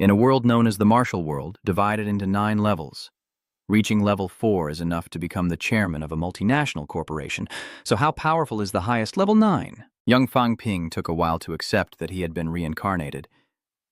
In a world known as the martial world, divided into 9 levels. Reaching level 4 is enough to become the chairman of a multinational corporation. So how powerful is the highest level 9? Young Fang Ping took a while to accept that he had been reincarnated.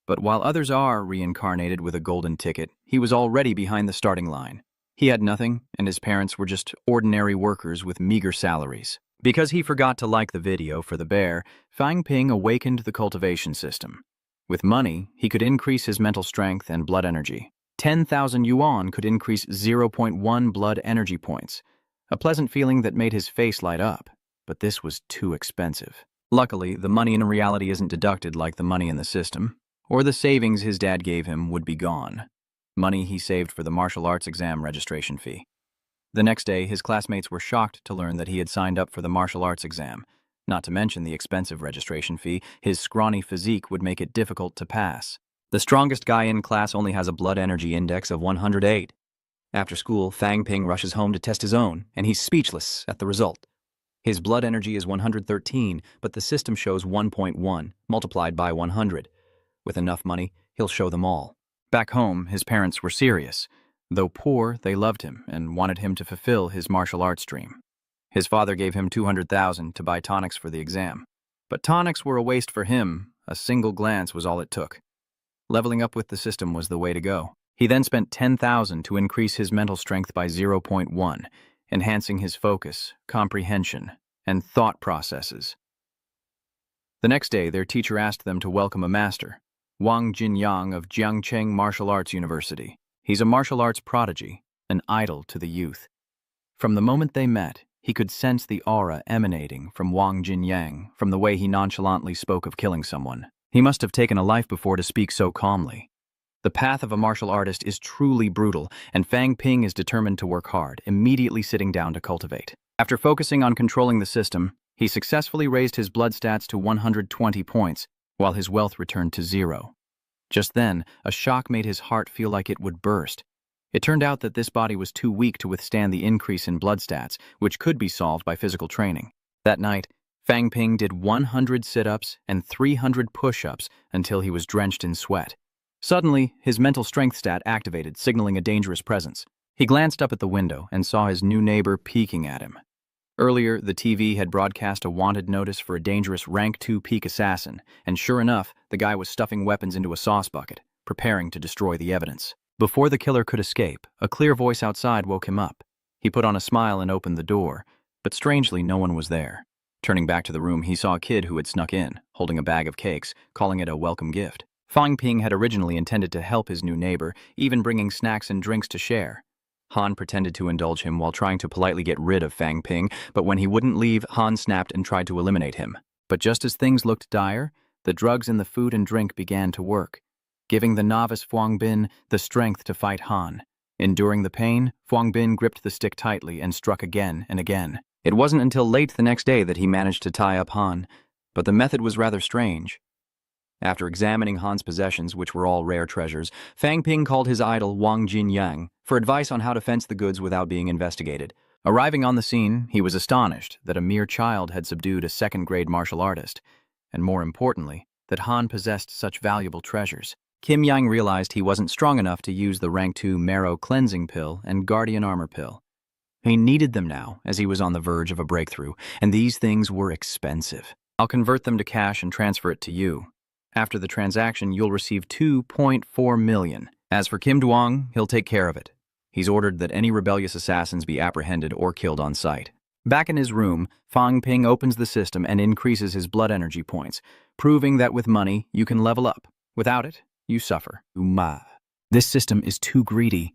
But while others are reincarnated with a golden ticket, he was already behind the starting line. He had nothing, and his parents were just ordinary workers with meager salaries. Because he forgot to like the video for the bear, Fang Ping awakened the cultivation system. With money, he could increase his mental strength and blood energy. 10,000 yuan could increase 0.1 blood energy points, a pleasant feeling that made his face light up. But this was too expensive. Luckily, the money in reality isn't deducted like the money in the system, or the savings his dad gave him would be gone. Money he saved for the martial arts exam registration fee. The next day, his classmates were shocked to learn that he had signed up for the martial arts exam. Not to mention the expensive registration fee, his scrawny physique would make it difficult to pass. The strongest guy in class only has a blood energy index of 108. After school, Fang Ping rushes home to test his own, and he's speechless at the result. His blood energy is 113, but the system shows 1.1, multiplied by 100. With enough money, he'll show them all. Back home, his parents were serious. Though poor, they loved him and wanted him to fulfill his martial arts dream. His father gave him 200,000 to buy tonics for the exam. But tonics were a waste for him. A single glance was all it took. Leveling up with the system was the way to go. He then spent 10,000 to increase his mental strength by 0.1, enhancing his focus, comprehension, and thought processes. The next day, their teacher asked them to welcome a master, Wang Jinyang of Jiangcheng Martial Arts University. He's a martial arts prodigy, an idol to the youth. From the moment they met, he could sense the aura emanating from Wang Jinyang from the way he nonchalantly spoke of killing someone. He must have taken a life before to speak so calmly. The path of a martial artist is truly brutal, and Fang Ping is determined to work hard, immediately sitting down to cultivate. After focusing on controlling the system, he successfully raised his blood stats to 120 points, while his wealth returned to 0. Just then, a shock made his heart feel like it would burst. It turned out that this body was too weak to withstand the increase in blood stats, which could be solved by physical training. That night, Fang Ping did 100 sit-ups and 300 push-ups until he was drenched in sweat. Suddenly, his mental strength stat activated, signaling a dangerous presence. He glanced up at the window and saw his new neighbor peeking at him. Earlier, the TV had broadcast a wanted notice for a dangerous Rank 2 peak assassin, and sure enough, the guy was stuffing weapons into a sauce bucket, preparing to destroy the evidence. Before the killer could escape, a clear voice outside woke him up. He put on a smile and opened the door, but strangely, no one was there. Turning back to the room, he saw a kid who had snuck in, holding a bag of cakes, calling it a welcome gift. Fang Ping had originally intended to help his new neighbor, even bringing snacks and drinks to share. Han pretended to indulge him while trying to politely get rid of Fang Ping, but when he wouldn't leave, Han snapped and tried to eliminate him. But just as things looked dire, the drugs in the food and drink began to work, giving the novice Fuang Bin the strength to fight Han. Enduring the pain, Fuang Bin gripped the stick tightly and struck again and again. It wasn't until late the next day that he managed to tie up Han, but the method was rather strange. After examining Han's possessions, which were all rare treasures, Fang Ping called his idol Wang Jinyang for advice on how to fence the goods without being investigated. Arriving on the scene, he was astonished that a mere child had subdued a second-grade martial artist, and more importantly, that Han possessed such valuable treasures. Kim Yang realized he wasn't strong enough to use the Rank 2 Marrow Cleansing Pill and Guardian Armor Pill. He needed them now, as he was on the verge of a breakthrough, and these things were expensive. I'll convert them to cash and transfer it to you. After the transaction, you'll receive 2.4 million. As for Kim Duong, he'll take care of it. He's ordered that any rebellious assassins be apprehended or killed on sight. Back in his room, Fang Ping opens the system and increases his blood energy points, proving that with money, you can level up. Without it, you suffer. This system is too greedy.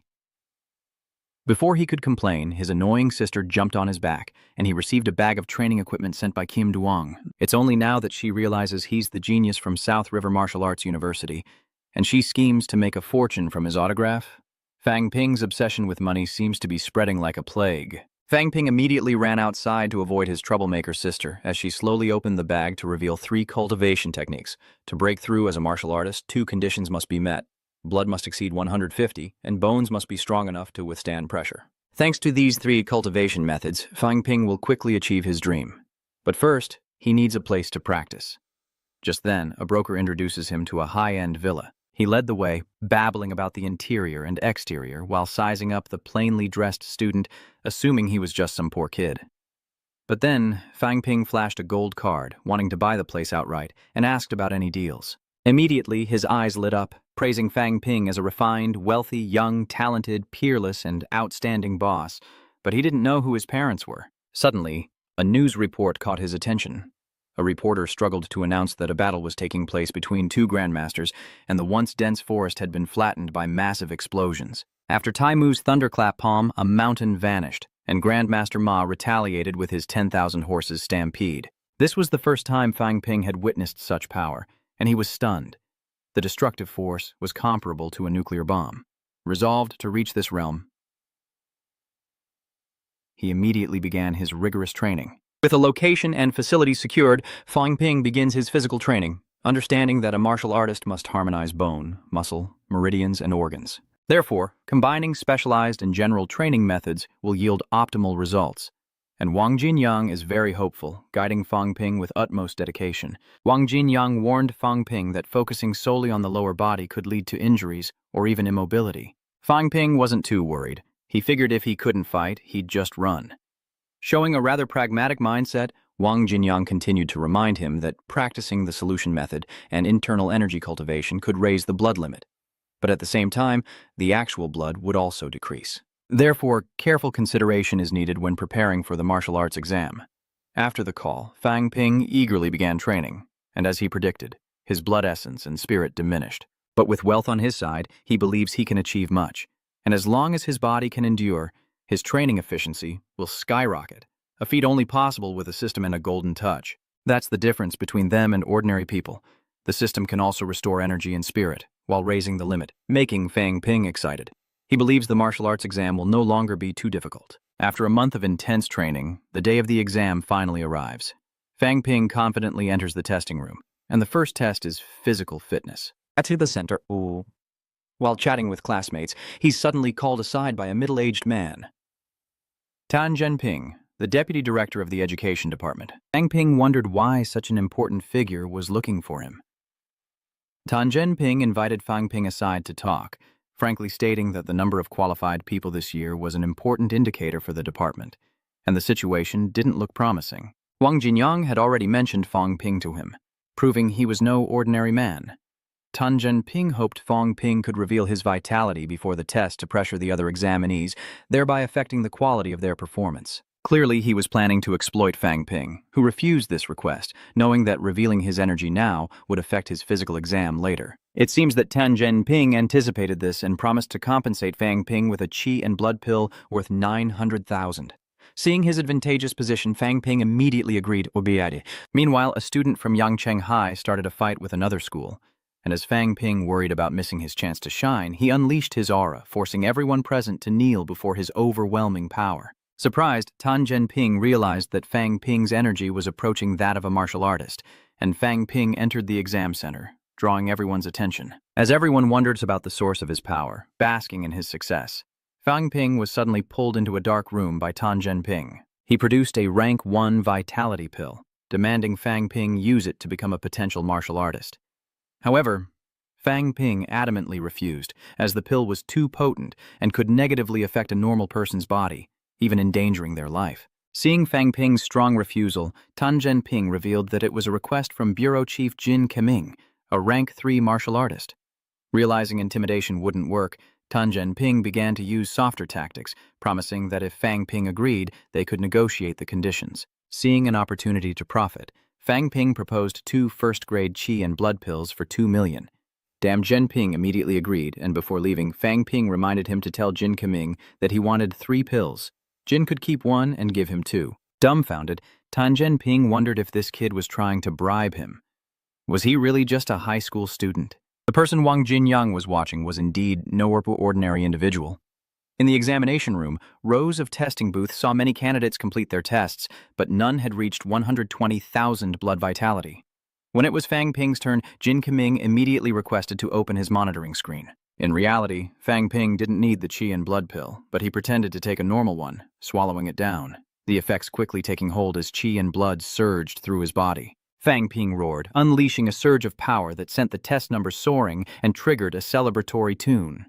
Before he could complain, his annoying sister jumped on his back, and he received a bag of training equipment sent by Kim Duong. It's only now that she realizes he's the genius from South River Martial Arts University, and she schemes to make a fortune from his autograph. Fang Ping's obsession with money seems to be spreading like a plague. Fang Ping immediately ran outside to avoid his troublemaker sister as she slowly opened the bag to reveal 3 cultivation techniques. To break through as a martial artist, 2 conditions must be met. Blood must exceed 150, and bones must be strong enough to withstand pressure. Thanks to these 3 cultivation methods, Fang Ping will quickly achieve his dream. But first, he needs a place to practice. Just then, a broker introduces him to a high-end villa. He led the way, babbling about the interior and exterior while sizing up the plainly dressed student, assuming he was just some poor kid. But then, Fang Ping flashed a gold card, wanting to buy the place outright, and asked about any deals. Immediately, his eyes lit up, praising Fang Ping as a refined, wealthy, young, talented, peerless, and outstanding boss, but he didn't know who his parents were. Suddenly, a news report caught his attention. A reporter struggled to announce that a battle was taking place between two grandmasters, and the once dense forest had been flattened by massive explosions. After Taimu's thunderclap palm, a mountain vanished, and Grandmaster Ma retaliated with his 10,000 horses stampede. This was the first time Fang Ping had witnessed such power, and he was stunned. The destructive force was comparable to a nuclear bomb. Resolved to reach this realm, he immediately began his rigorous training. With a location and facility secured, Fang Ping begins his physical training, understanding that a martial artist must harmonize bone, muscle, meridians, and organs. Therefore, combining specialized and general training methods will yield optimal results. And Wang Jinyang is very hopeful, guiding Fang Ping with utmost dedication. Wang Jinyang warned Fang Ping that focusing solely on the lower body could lead to injuries or even immobility. Fang Ping wasn't too worried. He figured if he couldn't fight, he'd just run. Showing a rather pragmatic mindset, Wang Jinyang continued to remind him that practicing the solution method and internal energy cultivation could raise the blood limit. But at the same time, the actual blood would also decrease. Therefore, careful consideration is needed when preparing for the martial arts exam. After the call, Fang Ping eagerly began training, and as he predicted, his blood essence and spirit diminished. But with wealth on his side, he believes he can achieve much. And as long as his body can endure, his training efficiency will skyrocket, a feat only possible with a system and a golden touch. That's the difference between them and ordinary people. The system can also restore energy and spirit, while raising the limit, making Fang Ping excited. He believes the martial arts exam will no longer be too difficult. After a month of intense training, the day of the exam finally arrives. Fang Ping confidently enters the testing room, and the first test is physical fitness. At the center, while chatting with classmates, he's suddenly called aside by a middle-aged man. Tan Zhenping, the deputy director of the education department. Fang Ping wondered why such an important figure was looking for him. Tan Zhenping invited Fang Ping aside to talk, frankly stating that the number of qualified people this year was an important indicator for the department, and the situation didn't look promising. Wang Jinyang had already mentioned Fang Ping to him, proving he was no ordinary man. Tan Zhenping hoped Fang Ping could reveal his vitality before the test to pressure the other examinees, thereby affecting the quality of their performance. Clearly, he was planning to exploit Fang Ping, who refused this request, knowing that revealing his energy now would affect his physical exam later. It seems that Tan Zhenping anticipated this and promised to compensate Fang Ping with a qi and blood pill worth 900,000. Seeing his advantageous position, Fang Ping immediately agreed. Meanwhile, a student from Yangcheng High started a fight with another school, and as Fang Ping worried about missing his chance to shine, he unleashed his aura, forcing everyone present to kneel before his overwhelming power. Surprised, Tan Zhenping realized that Fang Ping's energy was approaching that of a martial artist, and Fang Ping entered the exam center, drawing everyone's attention. As everyone wonders about the source of his power, basking in his success, Fang Ping was suddenly pulled into a dark room by Tan Zhenping. He produced a rank 1 vitality pill, demanding Fang Ping use it to become a potential martial artist. However, Fang Ping adamantly refused, as the pill was too potent and could negatively affect a normal person's body, even endangering their life. Seeing Fang Ping's strong refusal, Tan Zhenping revealed that it was a request from Bureau Chief Jin Keming, a rank 3 martial artist. Realizing intimidation wouldn't work, Tan Zhenping began to use softer tactics, promising that if Fang Ping agreed, they could negotiate the conditions. Seeing an opportunity to profit, Fang Ping proposed 2 first-grade qi and blood pills for 2 million. Dam Zhenping immediately agreed, and before leaving, Fang Ping reminded him to tell Jin Keming that he wanted 3 pills. Jin could keep 1 and give him 2. Dumbfounded, Tan Zhenping wondered if this kid was trying to bribe him. Was he really just a high school student? The person Wang Jinyang was watching was indeed no ordinary individual. In the examination room, rows of testing booths saw many candidates complete their tests, but none had reached 120,000 blood vitality. When it was Fang Ping's turn, Jin Keming immediately requested to open his monitoring screen. In reality, Fang Ping didn't need the qi and blood pill, but he pretended to take a normal one, swallowing it down, the effects quickly taking hold as qi and blood surged through his body. Fang Ping roared, unleashing a surge of power that sent the test number soaring and triggered a celebratory tune.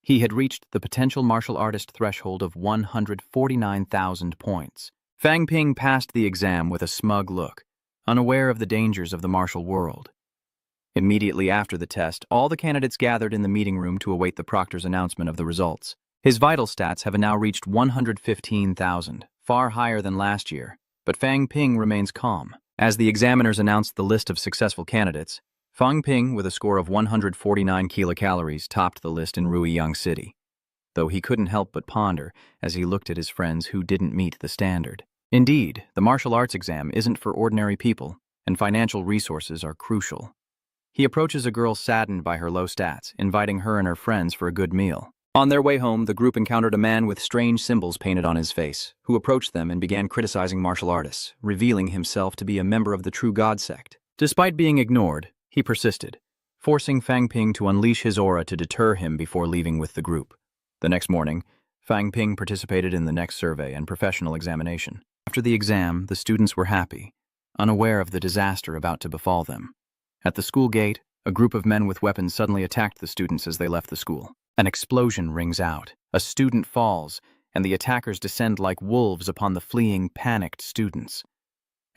He had reached the potential martial artist threshold of 149,000 points. Fang Ping passed the exam with a smug look, unaware of the dangers of the martial world. Immediately after the test, all the candidates gathered in the meeting room to await the proctor's announcement of the results. His vital stats have now reached 115,000, far higher than last year, but Fang Ping remains calm. As the examiners announced the list of successful candidates, Fang Ping, with a score of 149 kilocalories, topped the list in Ruiyang City, though he couldn't help but ponder as he looked at his friends who didn't meet the standard. Indeed, the martial arts exam isn't for ordinary people, and financial resources are crucial. He approaches a girl saddened by her low stats, inviting her and her friends for a good meal. On their way home, the group encountered a man with strange symbols painted on his face, who approached them and began criticizing martial artists, revealing himself to be a member of the True God sect. Despite being ignored, he persisted, forcing Fang Ping to unleash his aura to deter him before leaving with the group. The next morning, Fang Ping participated in the next survey and professional examination. After the exam, the students were happy, unaware of the disaster about to befall them. At the school gate, a group of men with weapons suddenly attacked the students as they left the school. An explosion rings out, a student falls, and the attackers descend like wolves upon the fleeing, panicked students.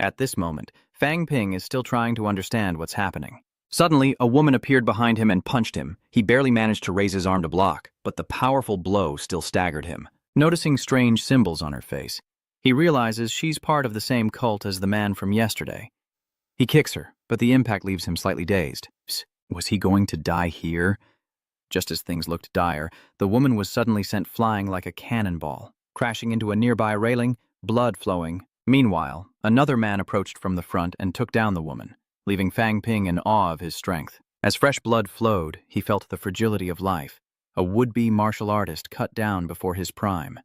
At this moment, Fang Ping is still trying to understand what's happening. Suddenly, a woman appeared behind him and punched him. He barely managed to raise his arm to block, but the powerful blow still staggered him. Noticing strange symbols on her face, he realizes she's part of the same cult as the man from yesterday. He kicks her, but the impact leaves him slightly dazed. Was he going to die here? Just as things looked dire, the woman was suddenly sent flying like a cannonball, crashing into a nearby railing, blood flowing. Meanwhile, another man approached from the front and took down the woman, leaving Fang Ping in awe of his strength. As fresh blood flowed, he felt the fragility of life, a would-be martial artist cut down before his prime.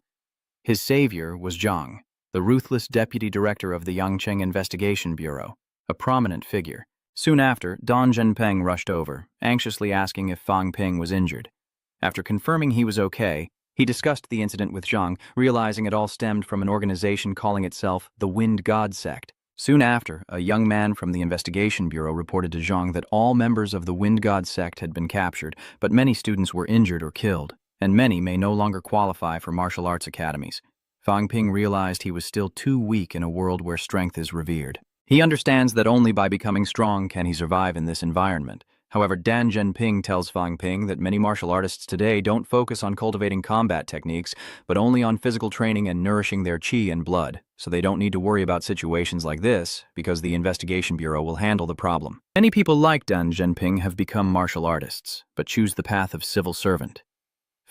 His savior was Zhang, the ruthless deputy director of the Yangcheng Investigation Bureau, a prominent figure. Soon after, Don Zhenpeng rushed over, anxiously asking if Fang Ping was injured. After confirming he was okay, he discussed the incident with Zhang, realizing it all stemmed from an organization calling itself the Wind God Sect. Soon after, a young man from the Investigation Bureau reported to Zhang that all members of the Wind God Sect had been captured, but many students were injured or killed, and many may no longer qualify for martial arts academies. Fang Ping realized he was still too weak in a world where strength is revered. He understands that only by becoming strong can he survive in this environment. However, Dan Zhenping tells Fang Ping that many martial artists today don't focus on cultivating combat techniques, but only on physical training and nourishing their qi and blood, so they don't need to worry about situations like this, because the Investigation Bureau will handle the problem. Many people like Dan Zhenping have become martial artists, but choose the path of civil servant.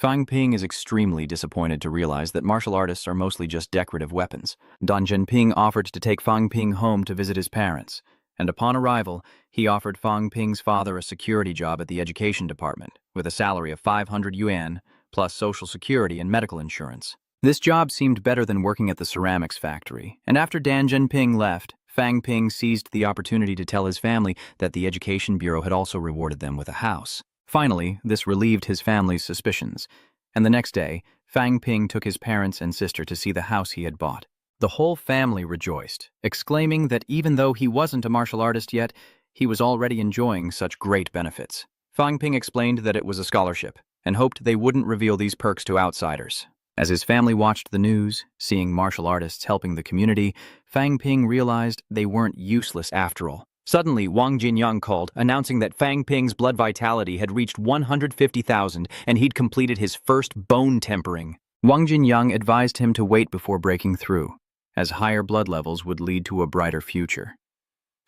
Fang Ping is extremely disappointed to realize that martial artists are mostly just decorative weapons. Dan Zhenping offered to take Fang Ping home to visit his parents, and upon arrival, he offered Fang Ping's father a security job at the education department, with a salary of 500 yuan, plus social security and medical insurance. This job seemed better than working at the ceramics factory, and after Dan Zhenping left, Fang Ping seized the opportunity to tell his family that the Education Bureau had also rewarded them with a house. Finally, this relieved his family's suspicions, and the next day, Fang Ping took his parents and sister to see the house he had bought. The whole family rejoiced, exclaiming that even though he wasn't a martial artist yet, he was already enjoying such great benefits. Fang Ping explained that it was a scholarship, and hoped they wouldn't reveal these perks to outsiders. As his family watched the news, seeing martial artists helping the community, Fang Ping realized they weren't useless after all. Suddenly, Wang Jinyang called, announcing that Fang Ping's blood vitality had reached 150,000 and he'd completed his first bone tempering. Wang Jinyang advised him to wait before breaking through, as higher blood levels would lead to a brighter future,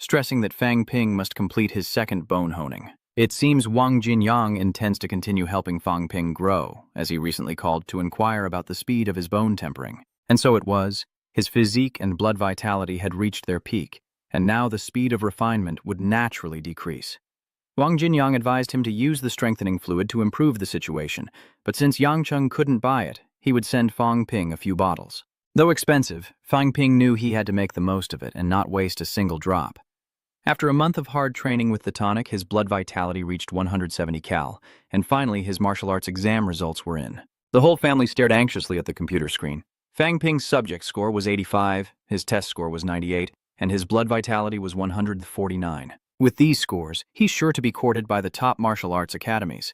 stressing that Fang Ping must complete his second bone honing. It seems Wang Jinyang intends to continue helping Fang Ping grow, as he recently called to inquire about the speed of his bone tempering. And so it was. His physique and blood vitality had reached their peak, and now the speed of refinement would naturally decrease. Wang Jinyang advised him to use the strengthening fluid to improve the situation, but since Yangcheng couldn't buy it, he would send Fang Ping a few bottles. Though expensive, Fang Ping knew he had to make the most of it and not waste a single drop. After a month of hard training with the tonic, his blood vitality reached 170 cal, and finally his martial arts exam results were in. The whole family stared anxiously at the computer screen. Fang Ping's subject score was 85, his test score was 98, and his blood vitality was 149. With these scores, he's sure to be courted by the top martial arts academies.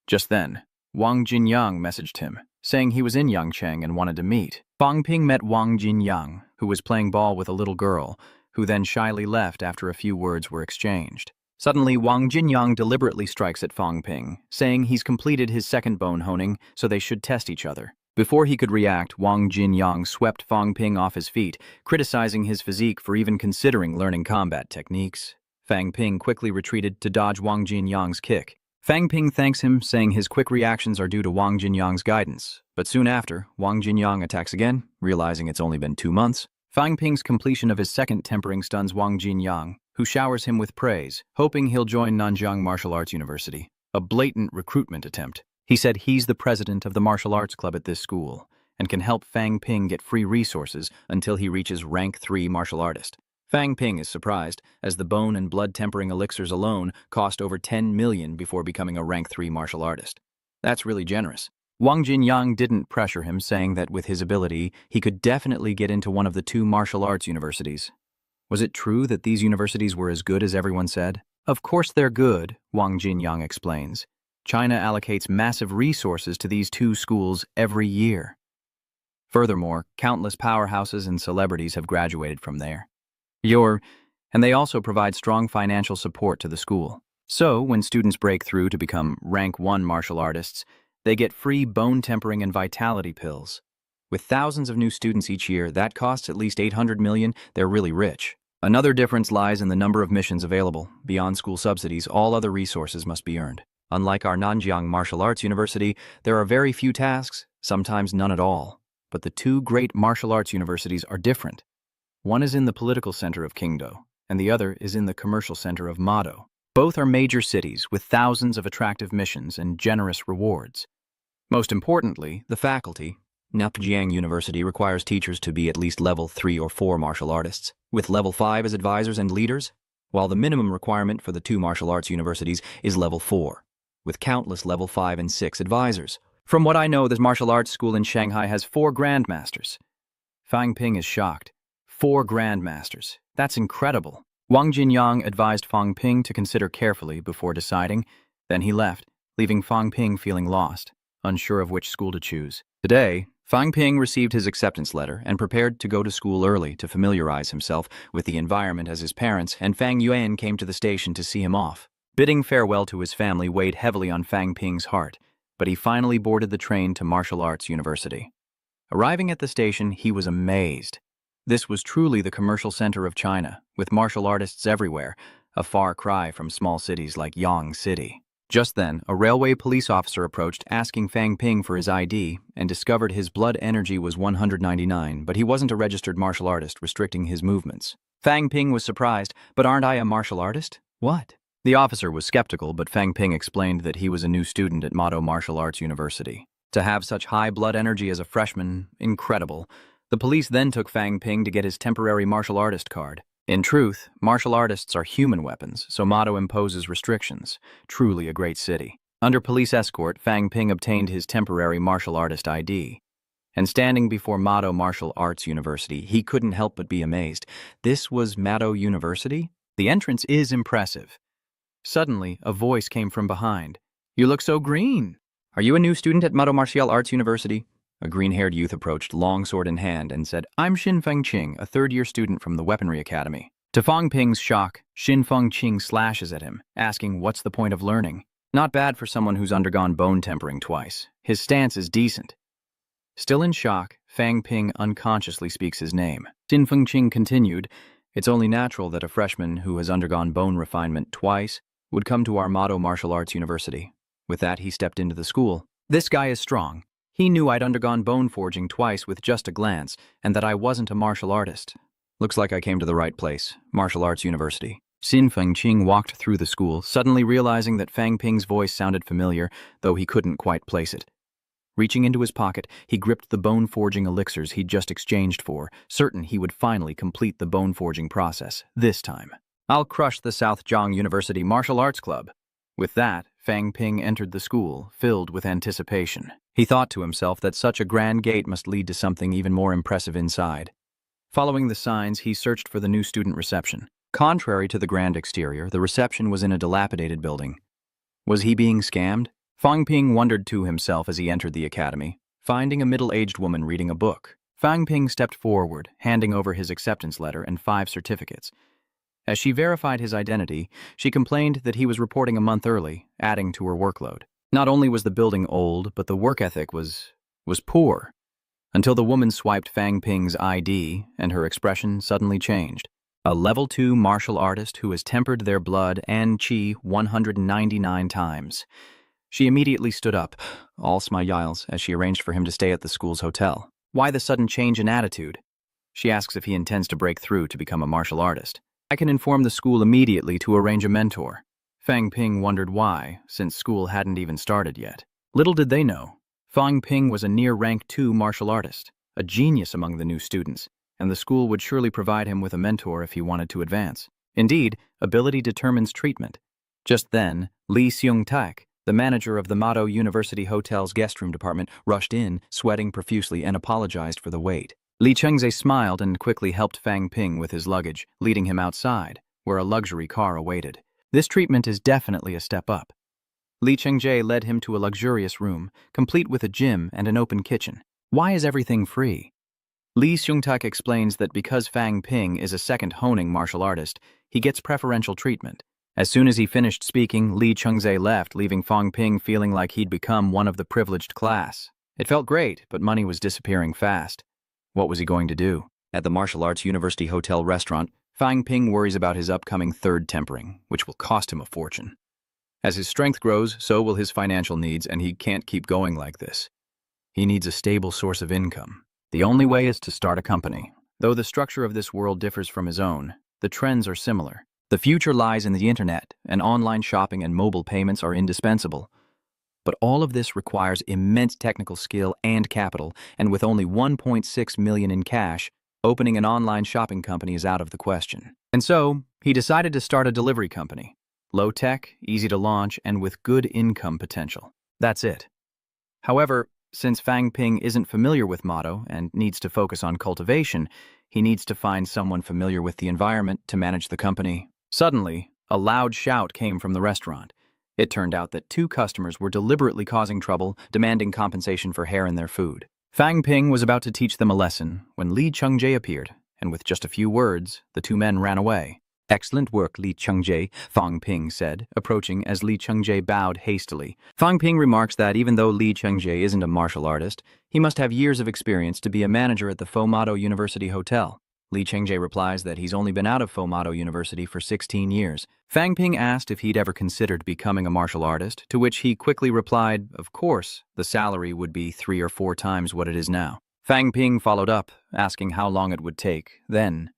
Just then, Wang Jinyang messaged him, saying he was in Yangcheng and wanted to meet. Fang Ping met Wang Jinyang, who was playing ball with a little girl, who then shyly left after a few words were exchanged. Suddenly, Wang Jinyang deliberately strikes at Fang Ping, saying he's completed his second bone honing, so they should test each other. Before he could react, Wang Jinyang swept Fang Ping off his feet, criticizing his physique for even considering learning combat techniques. Fang Ping quickly retreated to dodge Wang Jinyang's kick. Fang Ping thanks him, saying his quick reactions are due to Wang Jinyang's guidance. But soon after, Wang Jinyang attacks again, realizing it's only been 2 months. Fang Ping's completion of his second tempering stuns Wang Jinyang, who showers him with praise, hoping he'll join Nanjiang Martial Arts University. A blatant recruitment attempt. He said he's the president of the martial arts club at this school, and can help Fang Ping get free resources until he reaches rank 3 martial artist. Fang Ping is surprised, as the bone and blood tempering elixirs alone cost over 10 million before becoming a rank 3 martial artist. That's really generous. Wang Jinyang didn't pressure him, saying that with his ability, he could definitely get into one of the 2 martial arts universities. Was it true that these universities were as good as everyone said? Of course they're good, Wang Jinyang explains. China allocates massive resources to these 2 schools every year. Furthermore, countless powerhouses and celebrities have graduated from there. And they also provide strong financial support to the school. So, when students break through to become rank 1 martial artists, they get free bone tempering and vitality pills. With thousands of new students each year, that costs at least 800 million, they're really rich. Another difference lies in the number of missions available. Beyond school subsidies, all other resources must be earned. Unlike our Nanjiang Martial Arts University, there are very few tasks, sometimes none at all. But the 2 great martial arts universities are different. One is in the political center of Qingdao, and the other is in the commercial center of Mado. Both are major cities with thousands of attractive missions and generous rewards. Most importantly, the faculty. Nanjiang University requires teachers to be at least level 3 or 4 martial artists, with level 5 as advisors and leaders, while the minimum requirement for the 2 martial arts universities is level 4, with countless level 5 and 6 advisors. From what I know, this martial arts school in Shanghai has 4 grandmasters. Fang Ping is shocked. 4 grandmasters. That's incredible. Wang Jinyang advised Fang Ping to consider carefully before deciding. Then he left, leaving Fang Ping feeling lost, unsure of which school to choose. Today, Fang Ping received his acceptance letter and prepared to go to school early to familiarize himself with the environment, as his parents and Fang Yuan came to the station to see him off. Bidding farewell to his family weighed heavily on Fang Ping's heart, but he finally boarded the train to Martial Arts University. Arriving at the station, he was amazed. This was truly the commercial center of China, with martial artists everywhere, a far cry from small cities like Yang City. Just then, a railway police officer approached, asking Fang Ping for his ID, and discovered his blood energy was 199, but he wasn't a registered martial artist, restricting his movements. Fang Ping was surprised, "But aren't I a martial artist? What?" The officer was skeptical, but Fang Ping explained that he was a new student at Mado Martial Arts University. To have such high blood energy as a freshman, incredible. The police then took Fang Ping to get his temporary martial artist card. In truth, martial artists are human weapons, so Mado imposes restrictions. Truly a great city. Under police escort, Fang Ping obtained his temporary martial artist ID. And standing before Mado Martial Arts University, he couldn't help but be amazed. This was Mado University? The entrance is impressive. Suddenly, a voice came from behind. "You look so green. Are you a new student at Mado Martial Arts University?" A green-haired youth approached, longsword in hand, and said, "I'm Xin Fengqing, a third-year student from the Weaponry Academy." To Fang Ping's shock, Xin Fengqing slashes at him, asking what's the point of learning. Not bad for someone who's undergone bone tempering twice. His stance is decent. Still in shock, Fang Ping unconsciously speaks his name. Xin Fengqing continued, "It's only natural that a freshman who has undergone bone refinement twice would come to our Mado Martial Arts University." With that, he stepped into the school. "This guy is strong. He knew I'd undergone bone forging twice with just a glance, and that I wasn't a martial artist. Looks like I came to the right place, Martial Arts University." Xin Fengqing walked through the school, suddenly realizing that Fang Ping's voice sounded familiar, though he couldn't quite place it. Reaching into his pocket, he gripped the bone forging elixirs he'd just exchanged for, certain he would finally complete the bone forging process, this time. "I'll crush the South Jiang University Martial Arts Club." With that, Fang Ping entered the school, filled with anticipation. He thought to himself that such a grand gate must lead to something even more impressive inside. Following the signs, he searched for the new student reception. Contrary to the grand exterior, the reception was in a dilapidated building. Was he being scammed? Fang Ping wondered to himself as he entered the academy, finding a middle-aged woman reading a book. Fang Ping stepped forward, handing over his acceptance letter and 5 certificates. As she verified his identity, she complained that he was reporting a month early, adding to her workload. Not only was the building old, but the work ethic was poor. Until the woman swiped Fang Ping's ID and her expression suddenly changed. A level 2 martial artist who has tempered their blood and chi 199 times. She immediately stood up, all smiles, as she arranged for him to stay at the school's hotel. Why the sudden change in attitude? She asks if he intends to break through to become a martial artist. I can inform the school immediately to arrange a mentor. Fang Ping wondered why, since school hadn't even started yet. Little did they know, Fang Ping was a near rank 2 martial artist, a genius among the new students, and the school would surely provide him with a mentor if he wanted to advance. Indeed, ability determines treatment. Just then, Lee Seung-tak, the manager of the Mado University Hotel's guest room department, rushed in, sweating profusely, and apologized for the wait. Lee Chengze smiled and quickly helped Fang Ping with his luggage, leading him outside, where a luxury car awaited. This treatment is definitely a step up. Lee Chengze led him to a luxurious room, complete with a gym and an open kitchen. Why is everything free? Lee Seung-tak explains that because Fang Ping is a second honing martial artist, he gets preferential treatment. As soon as he finished speaking, Lee Chengze left, leaving Fang Ping feeling like he'd become one of the privileged class. It felt great, but money was disappearing fast. What was he going to do? At the Martial Arts University Hotel restaurant, Fang Ping worries about his upcoming 3rd tempering, which will cost him a fortune. As his strength grows, so will his financial needs, and he can't keep going like this. He needs a stable source of income. The only way is to start a company. Though the structure of this world differs from his own, the trends are similar. The future lies in the internet, and online shopping and mobile payments are indispensable. But all of this requires immense technical skill and capital, and with only 1.6 million in cash, opening an online shopping company is out of the question. And so, he decided to start a delivery company. Low-tech, easy to launch, and with good income potential. That's it. However, since Fang Ping isn't familiar with Mado and needs to focus on cultivation, he needs to find someone familiar with the environment to manage the company. Suddenly, a loud shout came from the restaurant. It turned out that 2 customers were deliberately causing trouble, demanding compensation for hair in their food. Fang Ping was about to teach them a lesson when Lee Chengze appeared, and with just a few words, the 2 men ran away. Excellent work, Lee Chengze, Fang Ping said, approaching as Lee Chengze bowed hastily. Fang Ping remarks that even though Lee Chengze isn't a martial artist, he must have years of experience to be a manager at the Fomado University Hotel. Lee Chengze replies that he's only been out of Fomado University for 16 years. Fang Ping asked if he'd ever considered becoming a martial artist, to which he quickly replied, of course, the salary would be 3 or 4 times what it is now. Fang Ping followed up, asking how long it would take. Then,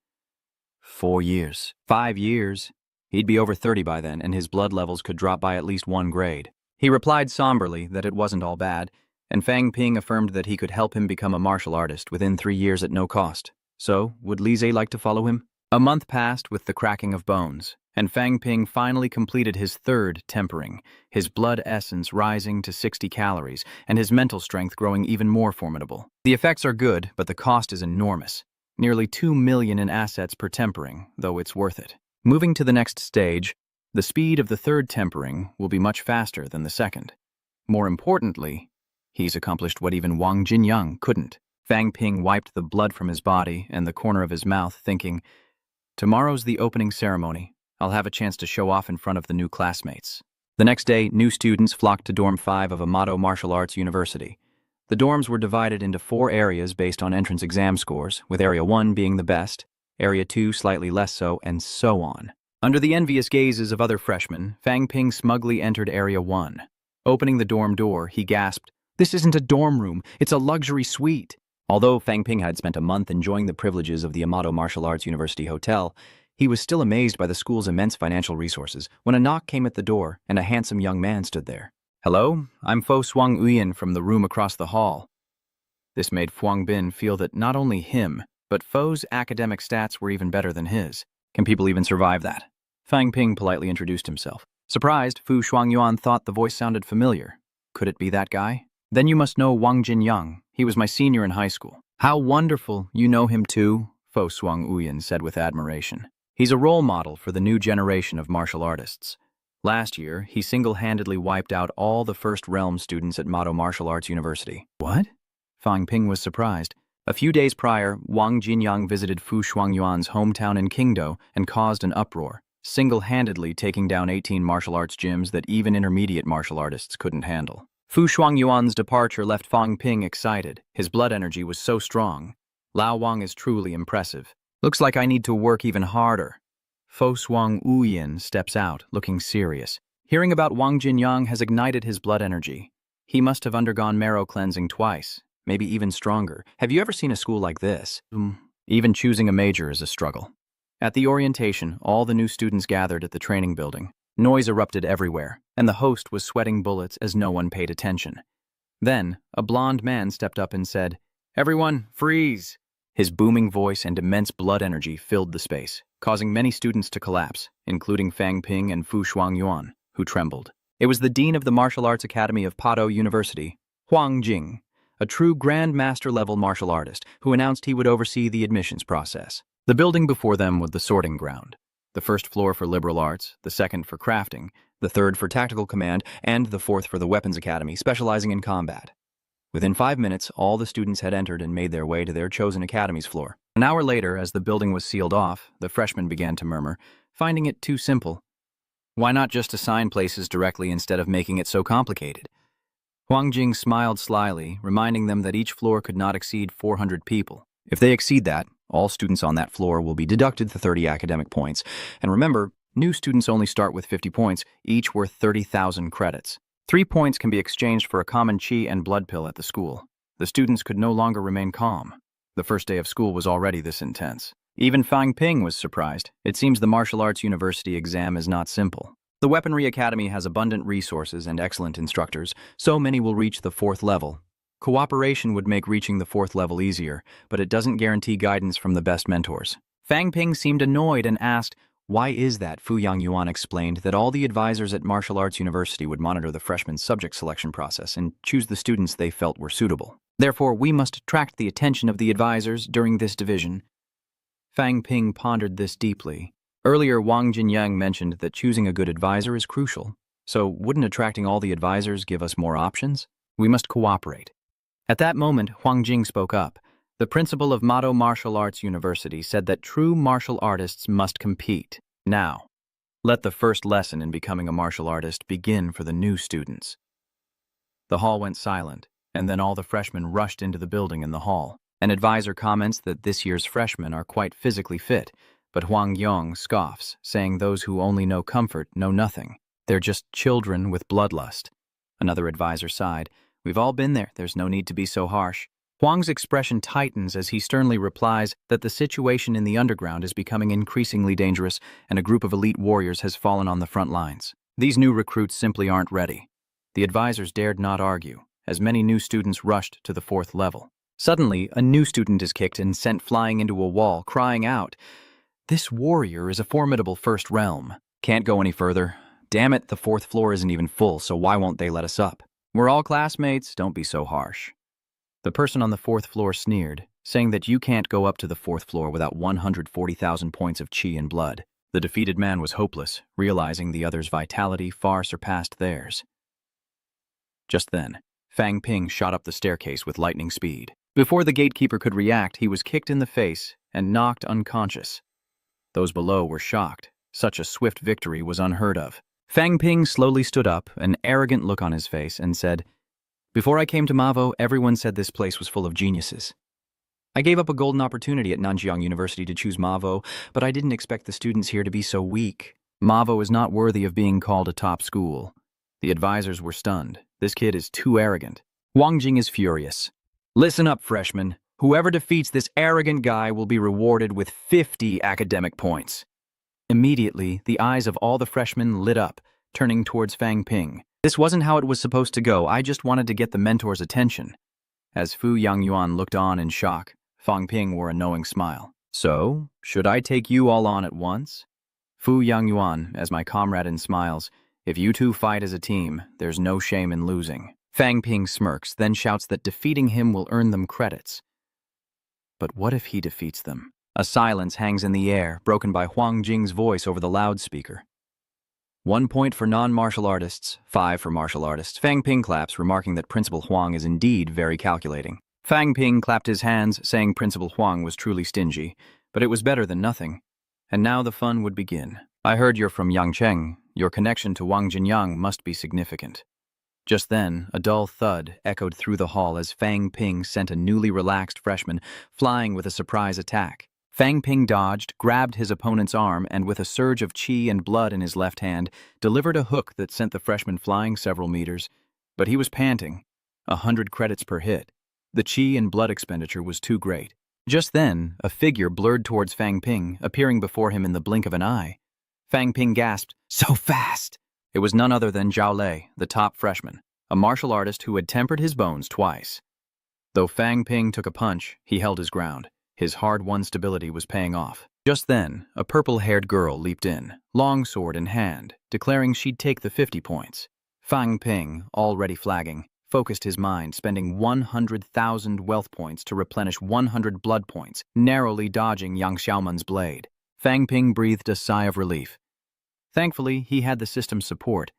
4 years. 5 years. He'd be over 30 by then, and his blood levels could drop by at least 1 grade. He replied somberly that it wasn't all bad, and Fang Ping affirmed that he could help him become a martial artist within 3 years at no cost. So, would Li Zhe like to follow him? A month passed with the cracking of bones, and Fang Ping finally completed his 3rd tempering, his blood essence rising to 60 calories, and his mental strength growing even more formidable. The effects are good, but the cost is enormous. Nearly 2 million in assets per tempering, though it's worth it. Moving to the next stage, the speed of the 3rd tempering will be much faster than the 2nd. More importantly, he's accomplished what even Wang Jinyang couldn't. Fang Ping wiped the blood from his body and the corner of his mouth, thinking, tomorrow's the opening ceremony. I'll have a chance to show off in front of the new classmates. The next day, new students flocked to Dorm 5 of Amado Martial Arts University. The dorms were divided into 4 areas based on entrance exam scores, with Area 1 being the best, Area 2 slightly less so, and so on. Under the envious gazes of other freshmen, Fang Ping smugly entered Area 1. Opening the dorm door, he gasped, "This isn't a dorm room, it's a luxury suite." Although Fang Ping had spent a month enjoying the privileges of the Amado Martial Arts University Hotel, he was still amazed by the school's immense financial resources when a knock came at the door and a handsome young man stood there. "Hello, I'm Fo Swang Uyen from the room across the hall." This made Fuang Bin feel that not only him, but Fo's academic stats were even better than his. Can people even survive that? Fang Ping politely introduced himself. Surprised, Fu Shuangyuan thought the voice sounded familiar. Could it be that guy? "Then you must know Wang Jinyang. He was my senior in high school." "How wonderful, you know him too," Fo Suang Uyen said with admiration. He's a role model for the new generation of martial artists. Last year, he single-handedly wiped out all the First Realm students at Mado Martial Arts University. What? Fang Ping was surprised. A few days prior, Wang Jinyang visited Fu Shuangyuan's hometown in Qingdao and caused an uproar, single-handedly taking down 18 martial arts gyms that even intermediate martial artists couldn't handle. Fu Shuangyuan's departure left Fang Ping excited. His blood energy was so strong. Lao Wang is truly impressive. Looks like I need to work even harder. Fo Suang Uyen steps out, looking serious. Hearing about Wang Jinyang has ignited his blood energy. He must have undergone marrow cleansing twice, maybe even stronger. Have you ever seen a school like this? Even choosing a major is a struggle. At the orientation, all the new students gathered at the training building. Noise erupted everywhere, and the host was sweating bullets as no one paid attention. Then, a blond man stepped up and said, "Everyone, freeze!" His booming voice and immense blood energy filled the space, causing many students to collapse, including Fang Ping and Fu Shuangyuan, who trembled. It was the dean of the Martial Arts Academy of Pado University, Huang Jing, a true Grand Master-level martial artist, who announced he would oversee the admissions process. The building before them was the sorting ground. The first floor for liberal arts, the second for crafting, the third for tactical command, and the fourth for the weapons academy, specializing in combat. Within 5 minutes, all the students had entered and made their way to their chosen academy's floor. An hour later, as the building was sealed off, the freshmen began to murmur, finding it too simple. Why not just assign places directly instead of making it so complicated? Huang Jing smiled slyly, reminding them that each floor could not exceed 400 people. If they exceed that, all students on that floor will be deducted the 30 academic points. And remember, new students only start with 50 points, each worth 30,000 credits. 3 points can be exchanged for a common chi and blood pill at the school. The students could no longer remain calm. The first day of school was already this intense. Even Fang Ping was surprised. It seems the martial arts university exam is not simple. The Weaponry Academy has abundant resources and excellent instructors, so many will reach the 4th level. Cooperation would make reaching the 4th level easier, but it doesn't guarantee guidance from the best mentors. Fang Ping seemed annoyed and asked, "Why is that?" Fu Yangyuan explained that all the advisors at Martial Arts University would monitor the freshmen's subject selection process and choose the students they felt were suitable. Therefore, we must attract the attention of the advisors during this division. Fang Ping pondered this deeply. Earlier, Wang Jinyang mentioned that choosing a good advisor is crucial. So, wouldn't attracting all the advisors give us more options? We must cooperate. At that moment, Huang Jing spoke up. The principal of Mado Martial Arts University said that true martial artists must compete. Now, let the first lesson in becoming a martial artist begin for the new students. The hall went silent, and then all the freshmen rushed into the building in the hall. An advisor comments that this year's freshmen are quite physically fit, but Huang Yong scoffs, saying those who only know comfort know nothing. They're just children with bloodlust. Another advisor sighed. We've all been there. There's no need to be so harsh. Huang's expression tightens as he sternly replies that the situation in the underground is becoming increasingly dangerous and a group of elite warriors has fallen on the front lines. These new recruits simply aren't ready. The advisors dared not argue, as many new students rushed to the 4th level. Suddenly, a new student is kicked and sent flying into a wall, crying out, "This warrior is a formidable first realm. Can't go any further. Damn it, the 4th floor isn't even full, so why won't they let us up? We're all classmates, don't be so harsh." The person on the 4th floor sneered, saying that you can't go up to the 4th floor without 140,000 points of chi and blood. The defeated man was hopeless, realizing the other's vitality far surpassed theirs. Just then, Fang Ping shot up the staircase with lightning speed. Before the gatekeeper could react, he was kicked in the face and knocked unconscious. Those below were shocked. Such a swift victory was unheard of. Fang Ping slowly stood up, an arrogant look on his face, and said, "Before I came to Mavo, everyone said this place was full of geniuses. I gave up a golden opportunity at Nanjiang University to choose Mavo, but I didn't expect the students here to be so weak. Mavo is not worthy of being called a top school." The advisors were stunned. This kid is too arrogant. Wang Jing is furious. "Listen up, freshmen. Whoever defeats this arrogant guy will be rewarded with 50 academic points." Immediately, the eyes of all the freshmen lit up, turning towards Fang Ping. "This wasn't how it was supposed to go. I just wanted to get the mentor's attention." As Fu Yangyuan looked on in shock, Fang Ping wore a knowing smile. "So, should I take you all on at once?" Fu Yangyuan, as my comrade, in smiles, "If you two fight as a team, there's no shame in losing." Fang Ping smirks, then shouts that defeating him will earn them credits. But what if he defeats them? A silence hangs in the air, broken by Huang Jing's voice over the loudspeaker. 1 point for non-martial artists, 5 for martial artists. Fang Ping claps, remarking that Principal Huang is indeed very calculating. Fang Ping clapped his hands, saying Principal Huang was truly stingy, but it was better than nothing. And now the fun would begin. I heard you're from Yangcheng. Your connection to Wang Jinyang must be significant. Just then, a dull thud echoed through the hall as Fang Ping sent a newly relaxed freshman flying with a surprise attack. Fang Ping dodged, grabbed his opponent's arm, and with a surge of qi and blood in his left hand, delivered a hook that sent the freshman flying several meters. But he was panting. 100 credits per hit. The qi and blood expenditure was too great. Just then, a figure blurred towards Fang Ping, appearing before him in the blink of an eye. Fang Ping gasped, "So fast!" It was none other than Zhao Lei, the top freshman, a martial artist who had tempered his bones twice. Though Fang Ping took a punch, he held his ground. His hard-won stability was paying off. Just then, a purple-haired girl leaped in, long sword in hand, declaring she'd take the 50 points. Fang Ping, already flagging, focused his mind, spending 100,000 wealth points to replenish 100 blood points, narrowly dodging Yang Xiaoman's blade. Fang Ping breathed a sigh of relief. Thankfully, he had the system's support,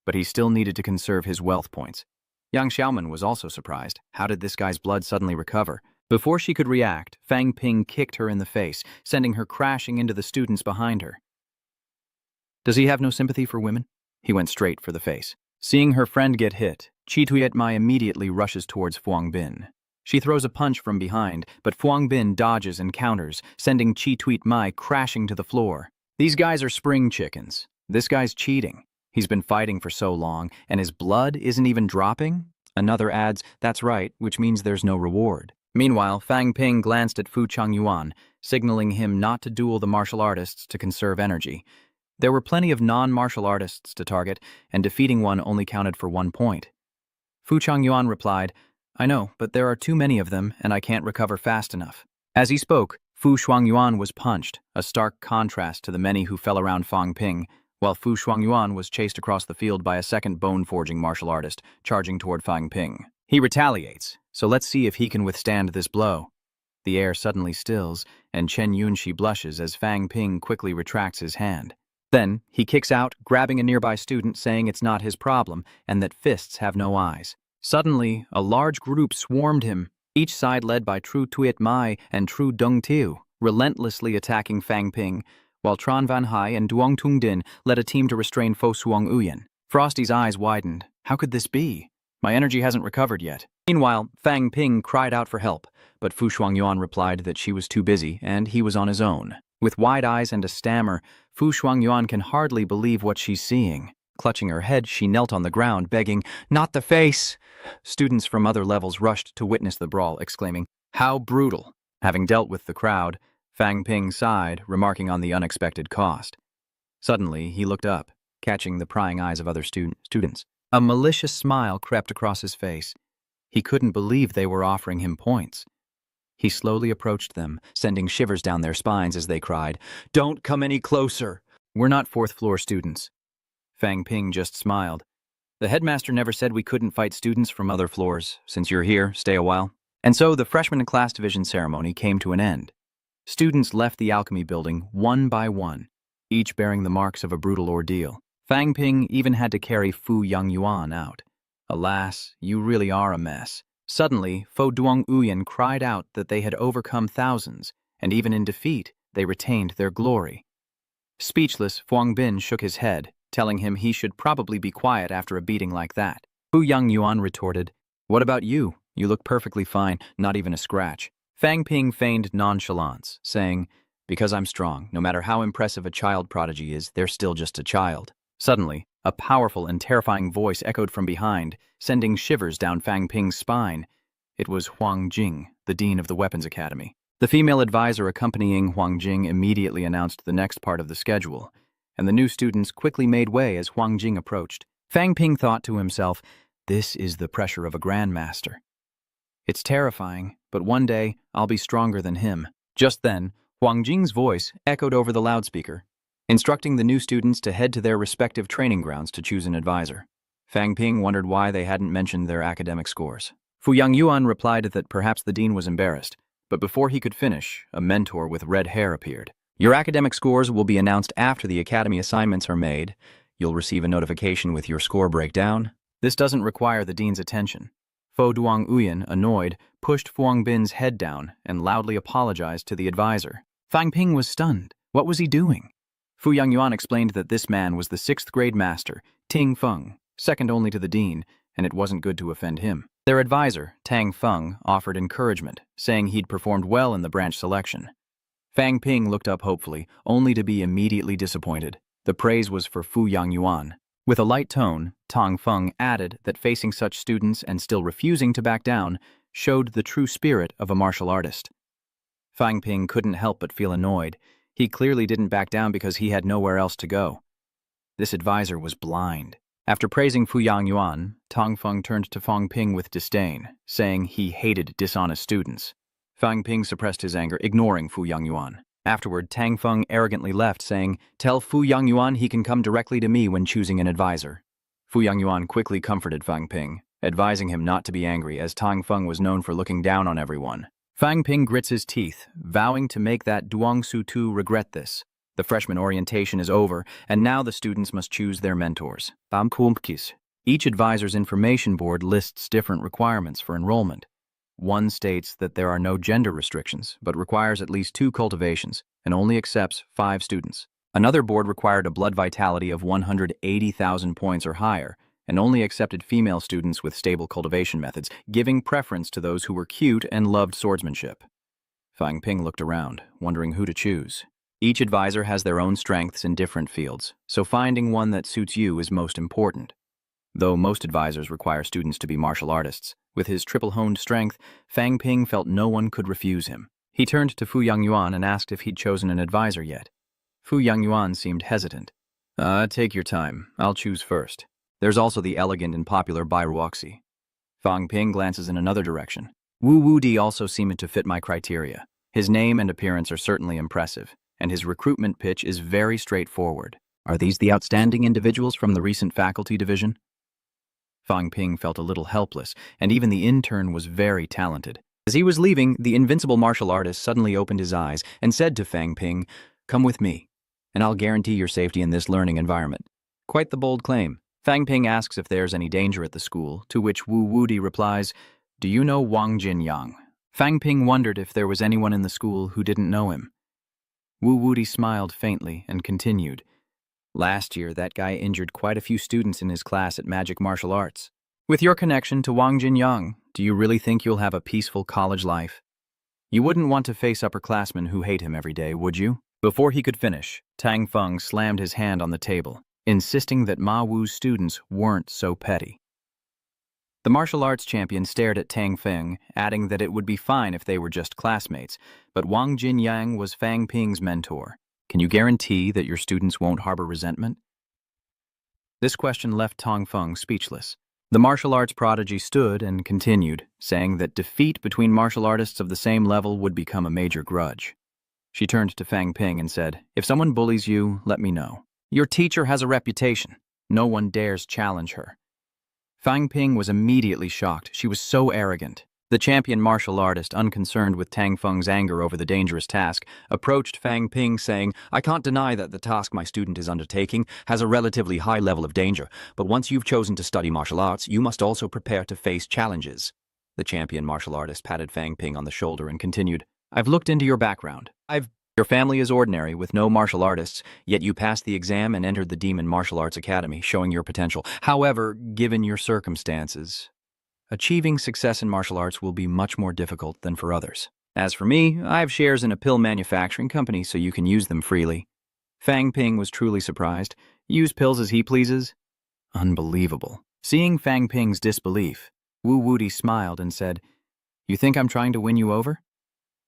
but he still needed to conserve his wealth points. Yang Xiaoman was also surprised. How did this guy's blood suddenly recover? Before she could react, Fang Ping kicked her in the face, sending her crashing into the students behind her. Does he have no sympathy for women? He went straight for the face. Seeing her friend get hit, Chi Tuyet Mai immediately rushes towards Fuang Bin. She throws a punch from behind, but Fuang Bin dodges and counters, sending Chi Tuyet Mai crashing to the floor. These guys are spring chickens. This guy's cheating. He's been fighting for so long, and his blood isn't even dropping? Another adds, "That's right," which means there's no reward. Meanwhile, Fang Ping glanced at Fu Changyuan, signaling him not to duel the martial artists to conserve energy. There were plenty of non-martial artists to target, and defeating one only counted for 1 point. Fu Changyuan replied, "I know, but there are too many of them, and I can't recover fast enough." As he spoke, Fu Shuangyuan was punched, a stark contrast to the many who fell around Fang Ping, while Fu Shuangyuan was chased across the field by a second bone-forging martial artist, charging toward Fang Ping. He retaliates, so let's see if he can withstand this blow. The air suddenly stills, and Chen Yunxi blushes as Fang Ping quickly retracts his hand. Then, he kicks out, grabbing a nearby student, saying it's not his problem, and that fists have no eyes. Suddenly, a large group swarmed him, each side led by Tru Tuyet Mai and Tru Deng Tiu, relentlessly attacking Fang Ping, while Tran Van Hai and Duong Tung Din led a team to restrain Fo Suong Uyen. Frosty's eyes widened. How could this be? My energy hasn't recovered yet. Meanwhile, Fang Ping cried out for help, but Fu Shuangyuan replied that she was too busy and he was on his own. With wide eyes and a stammer, Fu Shuangyuan can hardly believe what she's seeing. Clutching her head, she knelt on the ground, begging, "Not the face!" Students from other levels rushed to witness the brawl, exclaiming, "How brutal!" Having dealt with the crowd, Fang Ping sighed, remarking on the unexpected cost. Suddenly, he looked up, catching the prying eyes of other students. A malicious smile crept across his face. He couldn't believe they were offering him points. He slowly approached them, sending shivers down their spines as they cried, "Don't come any closer! We're not fourth-floor students." Fang Ping just smiled. "The headmaster never said we couldn't fight students from other floors. Since you're here, stay a while." And so the freshman class division ceremony came to an end. Students left the alchemy building one by one, each bearing the marks of a brutal ordeal. Fang Ping even had to carry Fu Yangyuan out. "Alas, you really are a mess." Suddenly, Fo Duong Uyen cried out that they had overcome thousands, and even in defeat, they retained their glory. Speechless, Fuang Bin shook his head, telling him he should probably be quiet after a beating like that. Fu Yangyuan retorted, "What about you? You look perfectly fine, not even a scratch." Fang Ping feigned nonchalance, saying, "Because I'm strong, no matter how impressive a child prodigy is, they're still just a child." Suddenly, a powerful and terrifying voice echoed from behind, sending shivers down Fang Ping's spine. It was Huang Jing, the dean of the Weapons Academy. The female advisor accompanying Huang Jing immediately announced the next part of the schedule, and the new students quickly made way as Huang Jing approached. Fang Ping thought to himself, "This is the pressure of a grandmaster. It's terrifying, but one day I'll be stronger than him." Just then, Huang Jing's voice echoed over the loudspeaker, instructing the new students to head to their respective training grounds to choose an advisor. Fang Ping wondered why they hadn't mentioned their academic scores. Fu Yangyuan replied that perhaps the dean was embarrassed, But before he could finish, a mentor with red hair appeared. Your academic scores will be announced after the academy assignments are made. You'll receive a notification with your score breakdown. This doesn't require the dean's attention. Fo Duong Uyen, annoyed, pushed Fuang Bin's head down and loudly apologized to the advisor. Fang Ping was stunned. What was he doing? Fu Yangyuan explained that this man was the 6th grade master, Ting Feng, second only to the dean, and it wasn't good to offend him. Their advisor, Tang Feng, offered encouragement, saying he'd performed well in the branch selection. Fang Ping looked up hopefully, only to be immediately disappointed. The praise was for Fu Yangyuan. With a light tone, Tang Feng added that facing such students and still refusing to back down showed the true spirit of a martial artist. Fang Ping couldn't help but feel annoyed. He clearly didn't back down because he had nowhere else to go. This advisor was blind. After praising Fu Yangyuan, Tang Feng turned to Fang Ping with disdain, saying he hated dishonest students. Fang Ping suppressed his anger, ignoring Fu Yangyuan. Afterward, Tang Feng arrogantly left, saying, "Tell Fu Yangyuan he can come directly to me when choosing an advisor." Fu Yangyuan quickly comforted Fang Ping, advising him not to be angry, as Tang Feng was known for looking down on everyone. Fang Ping grits his teeth, vowing to make that Duong Su Tu regret this. The freshman orientation is over, and now the students must choose their mentors. Each advisor's information board lists different requirements for enrollment. One states that there are no gender restrictions, but requires at least 2 cultivations, and only accepts 5 students. Another board required a blood vitality of 180,000 points or higher, and only accepted female students with stable cultivation methods, giving preference to those who were cute and loved swordsmanship. Fang Ping looked around, wondering who to choose. Each advisor has their own strengths in different fields, so finding one that suits you is most important. Though most advisors require students to be martial artists, with his triple-honed strength, Fang Ping felt no one could refuse him. He turned to Fu Yangyuan and asked if he'd chosen an advisor yet. Fu Yangyuan seemed hesitant. Take your time. I'll choose first. There's also the elegant and popular Bai Ruoxi. Fang Ping glances in another direction. Wu Wudi also seemed to fit my criteria. His name and appearance are certainly impressive, and his recruitment pitch is very straightforward. Are these the outstanding individuals from the recent faculty division? Fang Ping felt a little helpless, and even the intern was very talented. As he was leaving, the invincible martial artist suddenly opened his eyes and said to Fang Ping, "Come with me, and I'll guarantee your safety in this learning environment." Quite the bold claim. Fang Ping asks if there's any danger at the school, to which Wu Wudi replies, "Do you know Wang Jinyang?" Fang Ping wondered if there was anyone in the school who didn't know him. Wu Wudi smiled faintly and continued, "Last year, that guy injured quite a few students in his class at Magic Martial Arts. With your connection to Wang Jinyang, do you really think you'll have a peaceful college life? You wouldn't want to face upperclassmen who hate him every day, would you?" Before he could finish, Tang Feng slammed his hand on the table, insisting that Ma Wu's students weren't so petty. The martial arts champion stared at Tang Feng, adding that it would be fine if they were just classmates, but Wang Jinyang was Fang Ping's mentor. Can you guarantee that your students won't harbor resentment? This question left Tang Feng speechless. The martial arts prodigy stood and continued, saying that defeat between martial artists of the same level would become a major grudge. She turned to Fang Ping and said, "If someone bullies you, let me know. Your teacher has a reputation. No one dares challenge her." Fang Ping was immediately shocked. She was so arrogant. The champion martial artist, unconcerned with Tang Feng's anger over the dangerous task, approached Fang Ping saying, "I can't deny that the task my student is undertaking has a relatively high level of danger, but once you've chosen to study martial arts, you must also prepare to face challenges." The champion martial artist patted Fang Ping on the shoulder and continued, "I've looked into your background. Your family is ordinary with no martial artists, yet you passed the exam and entered the Demon Martial Arts Academy, showing your potential. However, given your circumstances, achieving success in martial arts will be much more difficult than for others. As for me, I have shares in a pill manufacturing company, so you can use them freely." Fang Ping was truly surprised. Use pills as he pleases? Unbelievable. Seeing Fang Ping's disbelief, Wu Wudi smiled and said, "You think I'm trying to win you over?"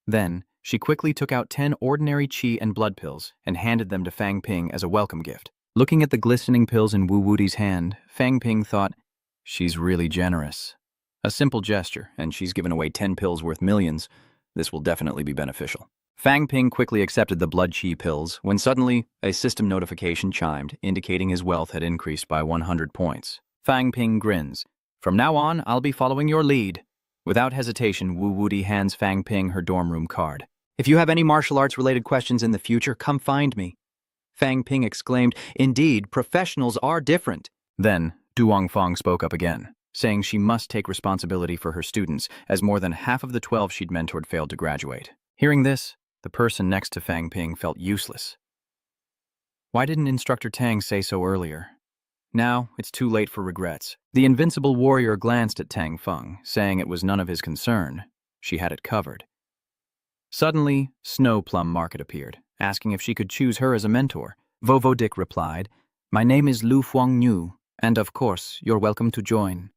Then, she quickly took out 10 ordinary qi and blood pills and handed them to Fang Ping as a welcome gift. Looking at the glistening pills in Wu Wudi's hand, Fang Ping thought, "She's really generous." A simple gesture, and she's given away 10 pills worth millions. This will definitely be beneficial. Fang Ping quickly accepted the blood qi pills when suddenly a system notification chimed, indicating his wealth had increased by 100 points. Fang Ping grins. "From now on, I'll be following your lead." Without hesitation, Wu Wudi hands Fang Ping her dorm room card. If you have any martial arts related questions in the future, come find me. Fang Ping exclaimed, "Indeed, professionals are different." Then, Duong Fong spoke up again, saying she must take responsibility for her students, as more than half of the 12 she'd mentored failed to graduate. Hearing this, the person next to Fang Ping felt useless. Why didn't Instructor Tang say so earlier? Now, it's too late for regrets. The invincible warrior glanced at Tang Feng, saying it was none of his concern. She had it covered. Suddenly, Snow Plum Market appeared, asking if she could choose her as a mentor. Vovo Dick replied, "My name is Lu Fuang Nhu, and of course, you're welcome to join."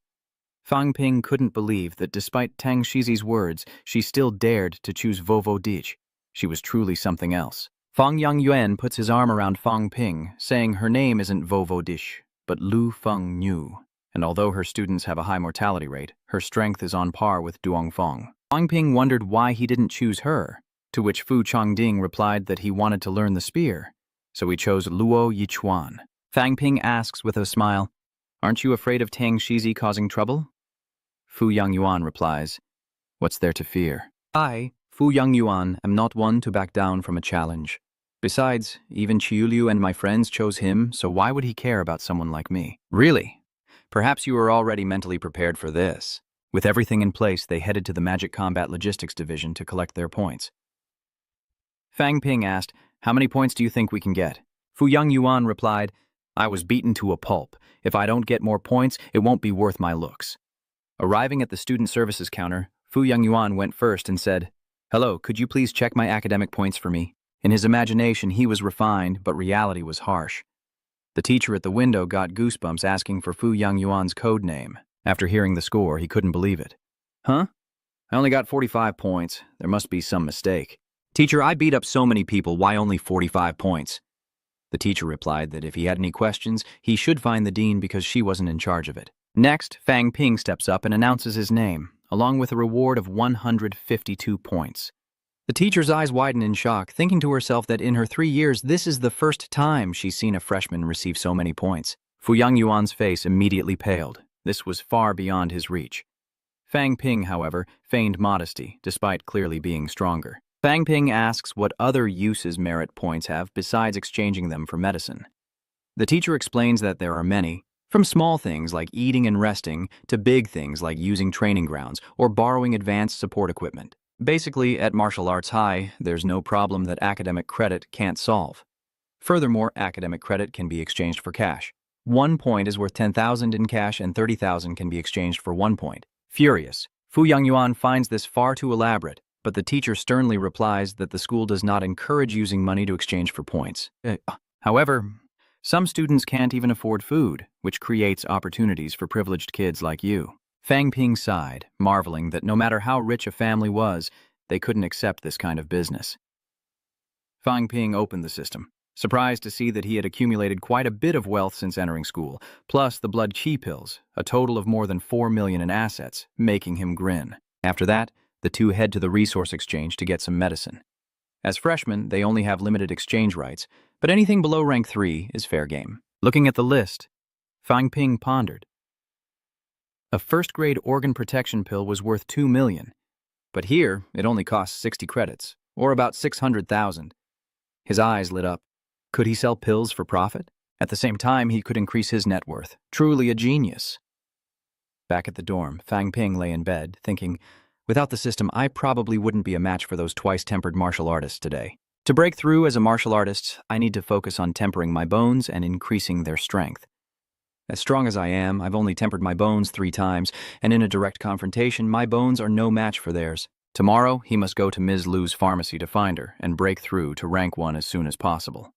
Fang Ping couldn't believe that despite Tang Shizi's words, she still dared to choose Vovo Dick. She was truly something else. Fang Yang Yuan puts his arm around Fang Ping, saying her name isn't Vovo Dick, but Lu Feng Nhu. And although her students have a high mortality rate, her strength is on par with Duong Fong. Fang Ping wondered why he didn't choose her, to which Fu Chongding replied that he wanted to learn the spear, so he chose Luo Yichuan. Fang Ping asks with a smile, "Aren't you afraid of Tang Shizi causing trouble?" Fu Yangyuan replies, "What's there to fear? I, Fu Yangyuan, am not one to back down from a challenge. Besides, even Chiuliu and my friends chose him, so why would he care about someone like me?" Really? Perhaps you were already mentally prepared for this. With everything in place, they headed to the Magic Combat Logistics Division to collect their points. Fang Ping asked, "How many points do you think we can get?" Fu Yangyuan replied, "I was beaten to a pulp. If I don't get more points, it won't be worth my looks." Arriving at the student services counter, Fu Yangyuan went first and said, "Hello, could you please check my academic points for me?" In his imagination, he was refined, but reality was harsh. The teacher at the window got goosebumps asking for Fu Yangyuan's code name. After hearing the score, he couldn't believe it. "Huh? I only got 45 points. There must be some mistake." "Teacher, I beat up so many people, why only 45 points? The teacher replied that if he had any questions, he should find the dean because she wasn't in charge of it. Next, Fang Ping steps up and announces his name, along with a reward of 152 points. The teacher's eyes widen in shock, thinking to herself that in her 3 years, this is the first time she's seen a freshman receive so many points. Fu Yangyuan's face immediately paled. This was far beyond his reach. Fang Ping, however, feigned modesty, despite clearly being stronger. Fang Ping asks what other uses merit points have besides exchanging them for medicine. The teacher explains that there are many, from small things like eating and resting to big things like using training grounds or borrowing advanced support equipment. Basically, at Martial Arts High, there's no problem that academic credit can't solve. Furthermore, academic credit can be exchanged for cash. 1 point is worth 10,000 in cash and 30,000 can be exchanged for 1 point. Furious, Fu Yangyuan finds this far too elaborate, but the teacher sternly replies that the school does not encourage using money to exchange for points. However, some students can't even afford food, which creates opportunities for privileged kids like you. Fang Ping sighed, marveling that no matter how rich a family was, they couldn't accept this kind of business. Fang Ping opened the system, surprised to see that he had accumulated quite a bit of wealth since entering school, plus the blood chi pills, a total of more than 4 million in assets, making him grin. After that, the two head to the resource exchange to get some medicine. As freshmen, they only have limited exchange rights, but anything below rank 3 is fair game. Looking at the list, Fang Ping pondered. A first-grade organ protection pill was worth 2 million, but here it only costs 60 credits, or about 600,000. His eyes lit up. Could he sell pills for profit? At the same time, he could increase his net worth. Truly a genius. Back at the dorm, Fang Ping lay in bed, thinking, without the system, I probably wouldn't be a match for those twice-tempered martial artists today. To break through as a martial artist, I need to focus on tempering my bones and increasing their strength. As strong as I am, I've only tempered my bones 3 times, and in a direct confrontation, my bones are no match for theirs. Tomorrow, he must go to Ms. Lu's pharmacy to find her and break through to rank 1 as soon as possible.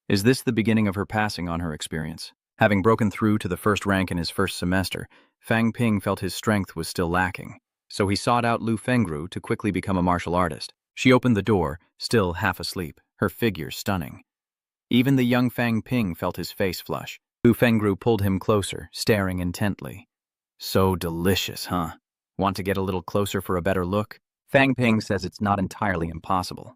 Is this the beginning of her passing on her experience? Having broken through to the first rank in his first semester, Fang Ping felt his strength was still lacking, so he sought out Lu Fengru to quickly become a martial artist. She opened the door, still half asleep, her figure stunning. Even the young Fang Ping felt his face flush. Lu Fengru pulled him closer, staring intently. So delicious, huh? Want to get a little closer for a better look? Fang Ping says it's not entirely impossible.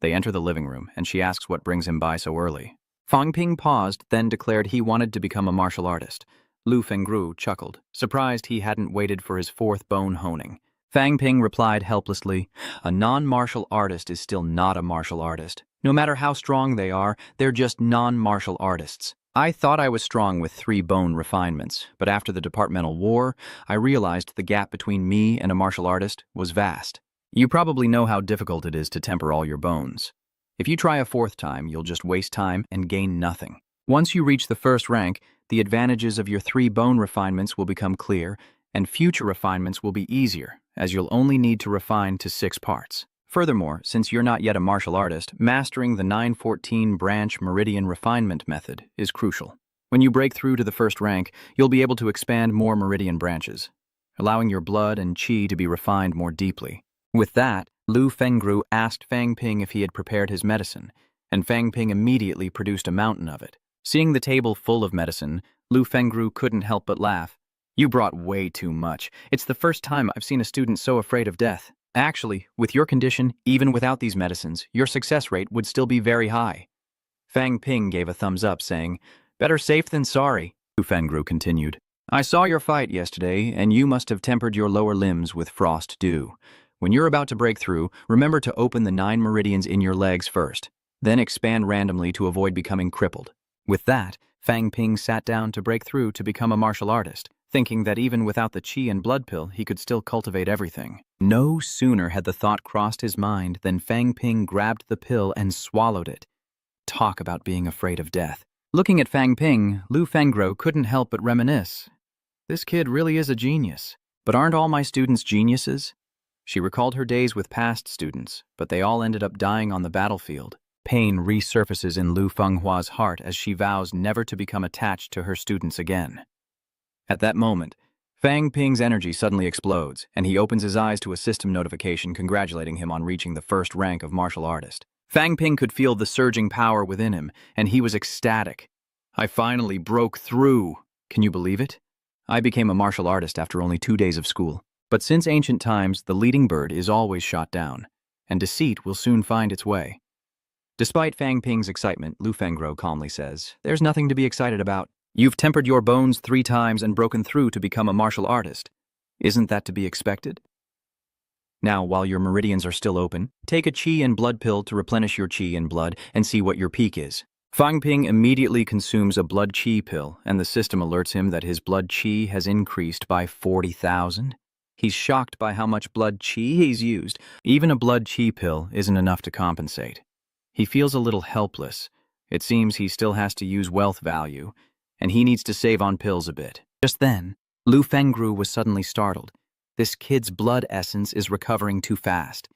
They enter the living room, and she asks what brings him by so early. Fang Ping paused, then declared he wanted to become a martial artist. Lu Fengru chuckled, surprised he hadn't waited for his 4th bone honing. Fang Ping replied helplessly, "A non-martial artist is still not a martial artist. No matter how strong they are, they're just non-martial artists. I thought I was strong with 3 bone refinements, but after the departmental war, I realized the gap between me and a martial artist was vast. You probably know how difficult it is to temper all your bones. If you try a 4th time, you'll just waste time and gain nothing. Once you reach the 1st rank, the advantages of your 3 bone refinements will become clear, and future refinements will be easier, as you'll only need to refine to 6 parts. Furthermore, since you're not yet a martial artist, mastering the 914 branch meridian refinement method is crucial. When you break through to the 1st rank, you'll be able to expand more meridian branches, allowing your blood and qi to be refined more deeply. With that, Lu Fengru asked Fang Ping if he had prepared his medicine, and Fang Ping immediately produced a mountain of it. Seeing the table full of medicine, Lu Fengru couldn't help but laugh. "You brought way too much. It's the first time I've seen a student so afraid of death. Actually, with your condition, even without these medicines, your success rate would still be very high." Fang Ping gave a thumbs up, saying, "Better safe than sorry." Lu Fengru continued, "I saw your fight yesterday, and you must have tempered your lower limbs with frost dew. When you're about to break through, remember to open the 9 meridians in your legs first, then expand randomly to avoid becoming crippled." With that, Fang Ping sat down to break through to become a martial artist, thinking that even without the qi and blood pill, he could still cultivate everything. No sooner had the thought crossed his mind than Fang Ping grabbed the pill and swallowed it. Talk about being afraid of death. Looking at Fang Ping, Lu Fengru couldn't help but reminisce. This kid really is a genius. But aren't all my students geniuses? She recalled her days with past students, but they all ended up dying on the battlefield. Pain resurfaces in Lu Fenghua's heart as she vows never to become attached to her students again. At that moment, Fang Ping's energy suddenly explodes, and he opens his eyes to a system notification congratulating him on reaching the 1st rank of martial artist. Fang Ping could feel the surging power within him, and he was ecstatic. "I finally broke through. Can you believe it? I became a martial artist after only 2 days of school. But since ancient times, the leading bird is always shot down, and deceit will soon find its way." Despite Fang Ping's excitement, Lu Fengru calmly says, "There's nothing to be excited about. You've tempered your bones 3 times and broken through to become a martial artist. Isn't that to be expected? Now, while your meridians are still open, take a qi and blood pill to replenish your qi and blood and see what your peak is." Fang Ping immediately consumes a blood qi pill, and the system alerts him that his blood qi has increased by 40,000. He's shocked by how much blood qi he's used. Even a blood qi pill isn't enough to compensate. He feels a little helpless. It seems he still has to use wealth value, and he needs to save on pills a bit. Just then, Lu Fengru was suddenly startled. This kid's blood essence is recovering too fast.